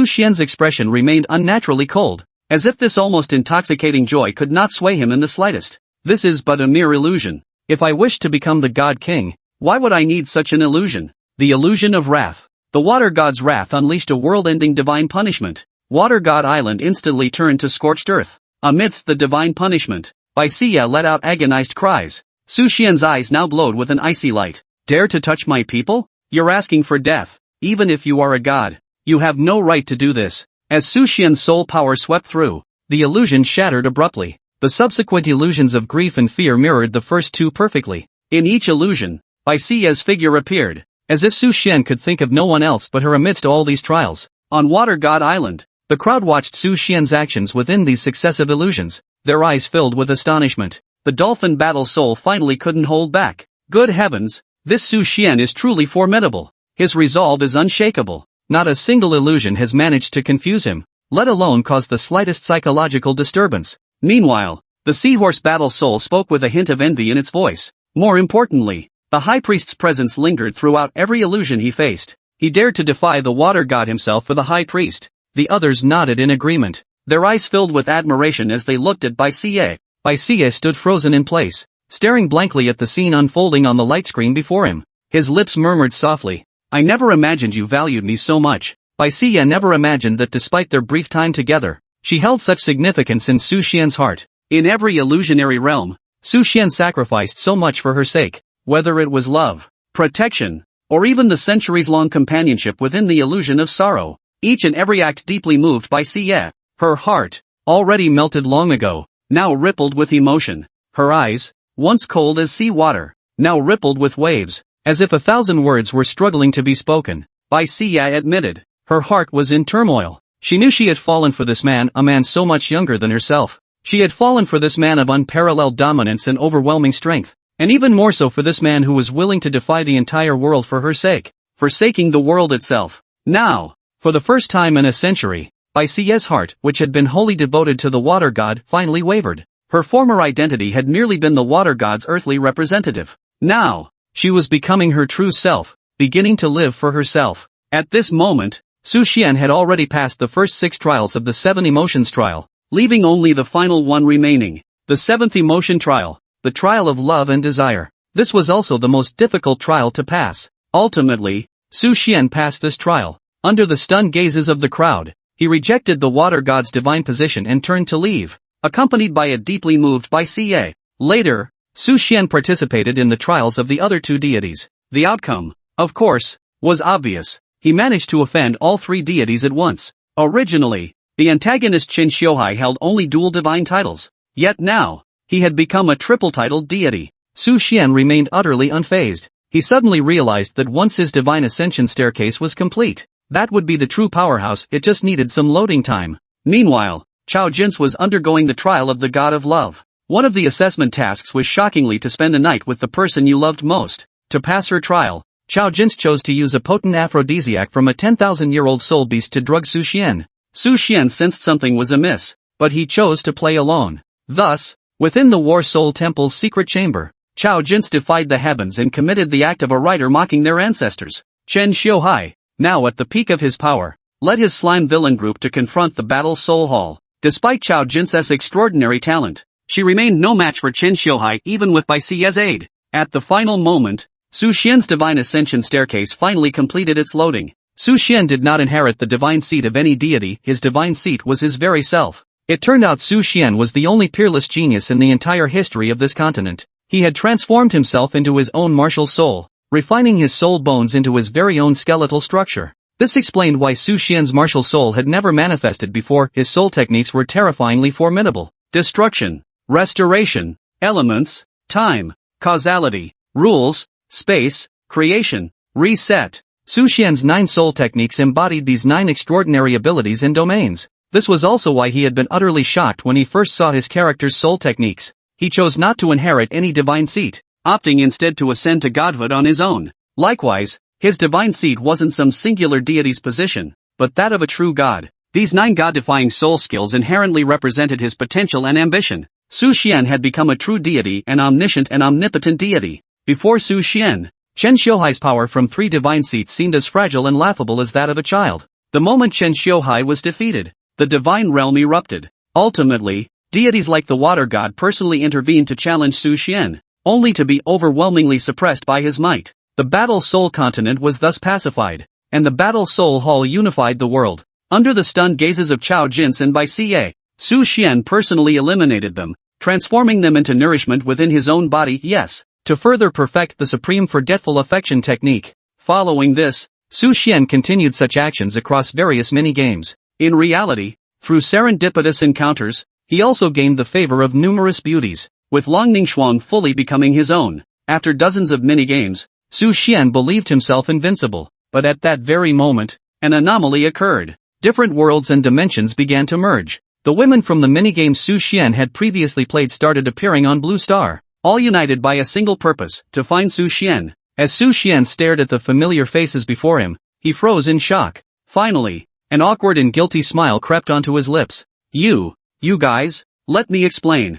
A: Xian's expression remained unnaturally cold,
B: as if this almost intoxicating joy could not sway him in the slightest. This is but a mere illusion.
A: If I wished to become the God King,
B: why would I need such an illusion? The illusion of wrath. The Water God's wrath unleashed a world-ending divine punishment. Water God Island instantly turned to scorched earth. Amidst the divine punishment, Bai Xiye let out agonized cries. Su Xian's eyes now glowed with an icy light. Dare to touch my people? You're asking for death. Even if you are a god, you have no right to do this. As Su Xian's soul power swept through,
A: the illusion shattered abruptly. The subsequent illusions of grief and fear mirrored the first two perfectly. In each illusion, Bai Xiye's figure appeared, as if Su Xian could think of no one else but her amidst all these trials. On Water God Island, the crowd watched Su Xian's actions within these successive illusions, their eyes filled with astonishment. The dolphin battle soul finally couldn't hold back. Good heavens, this Su Xian is truly formidable. His resolve is unshakable. Not a single illusion has managed to confuse him, let alone cause the slightest psychological disturbance. Meanwhile, the seahorse battle soul spoke with a hint of envy in its voice. More importantly, the high priest's presence lingered throughout every illusion he faced. He dared to defy the water god himself for the high priest. The others nodded in agreement, their eyes filled with admiration as they looked at Bai Xiye. Bai Xiye stood frozen in place, staring blankly at the scene unfolding on the light screen before him. His lips murmured softly, "I never imagined you valued me so much." Bai Xiye never imagined that despite their brief time together, she held such significance in Su Xian's heart. In every illusionary realm, Su Xian sacrificed so much for her sake, whether it was love, protection, or even the centuries-long companionship within the illusion of sorrow. Each and every act deeply moved Bai Xiye. Her heart, already melted long ago, now rippled with emotion. Her eyes, once cold as sea water, now rippled with waves, as if 1,000 words were struggling to be spoken. Bai Xiye admitted, her heart was in turmoil. She knew she had fallen for this man, a man so much younger than herself. She had fallen for this man of unparalleled dominance and overwhelming strength, and even more so for this man who was willing to defy the entire world for her sake, forsaking the world itself. Now, for the first time in a century, Bai Xiye's heart, which had been wholly devoted to the water god, finally wavered. Her former identity had merely been the water god's earthly representative. Now, she was becoming her true self, beginning to live for herself. At this moment, Su Xian had already passed the first 6 trials of the 7 emotions trial, leaving only the final one remaining, the 7th emotion trial, the trial of love and desire. This was also the most difficult trial to pass. Ultimately, Su Xian passed this trial. Under the stunned gazes of the crowd, he rejected the water god's divine position and turned to leave, accompanied by a deeply moved Bai Xiye. Later, Su Xian participated in the trials of the other 2 deities. The outcome, of course, was obvious. He managed to offend all 3 deities at once. Originally, the antagonist Qin Xiuhai held only dual divine titles. Yet now, he had become a triple-titled deity. Su Xian remained utterly unfazed. He suddenly realized that once his divine ascension staircase was complete, that would be the true powerhouse, it just needed some loading time. Meanwhile, Chao Jin's was undergoing the trial of the god of love. One of the assessment tasks was shockingly to spend a night with the person you loved most. To pass her trial, Chao Jin chose to use a potent aphrodisiac from a 10,000-year-old soul beast to drug Su Xian. Su Xian sensed something was amiss, but he chose to play alone. Thus, within the War Soul Temple's secret chamber, Chao Jin defied the heavens and committed the act of a writer mocking their ancestors. Chen Xiuhai, now at the peak of his power, led his slime villain group to confront the Battle Soul Hall. Despite Chao Jin's extraordinary talent, she remained no match for Chen Xiuhai even with Bai Xiye's aid. At the final moment, Su Xian's divine ascension staircase finally completed its loading. Su Xian did not inherit the divine seat of any deity, his divine seat was his very self. It turned out Su Xian was the only peerless genius in the entire history of this continent. He had transformed himself into his own martial soul, refining his soul bones into his very own skeletal structure. This explained why Su Xian's martial soul had never manifested before. His soul techniques were terrifyingly formidable. Destruction, restoration, elements, time, causality, rules, space, creation, reset. Su Xian's 9 soul techniques embodied these 9 extraordinary abilities and domains. This was also why he had been utterly shocked when he first saw his character's soul techniques. He chose not to inherit any divine seat, opting instead to ascend to godhood on his own. Likewise, his divine seat wasn't some singular deity's position, but that of a true god. These 9 god-defying soul skills inherently represented his potential and ambition. Su Xian had become a true deity, an omniscient and omnipotent deity. Before Su Xian, Chen Xiuhai's power from 3 divine seats seemed as fragile and laughable as that of a child. The moment Chen Xiuhai was defeated, the divine realm erupted. Ultimately, deities like the water god personally intervened to challenge Su Xian, only to be overwhelmingly suppressed by his might. The Battle Soul continent was thus pacified, and the Battle Soul Hall unified the world. Under the stunned gazes of Chao Jin and Bai Xiye, Su Xian personally eliminated them, transforming them into nourishment within his own body, yes, to further perfect the supreme forgetful affection technique. Following this, Su Xian continued such actions across various mini-games. In reality,
B: Through serendipitous encounters, he also gained the favor of numerous beauties, with Long Ningxuan fully becoming his own. After dozens of mini-games, Su Xian believed himself invincible, but at that very moment, an anomaly occurred. Different worlds and dimensions began to merge. The women from the minigame Su Xian had previously played started appearing on Blue Star, all united by a single purpose, to find Su Xian. As Su Xian stared at the familiar faces before him, he froze in shock. Finally, an awkward and guilty smile crept onto his lips. You guys, let me explain.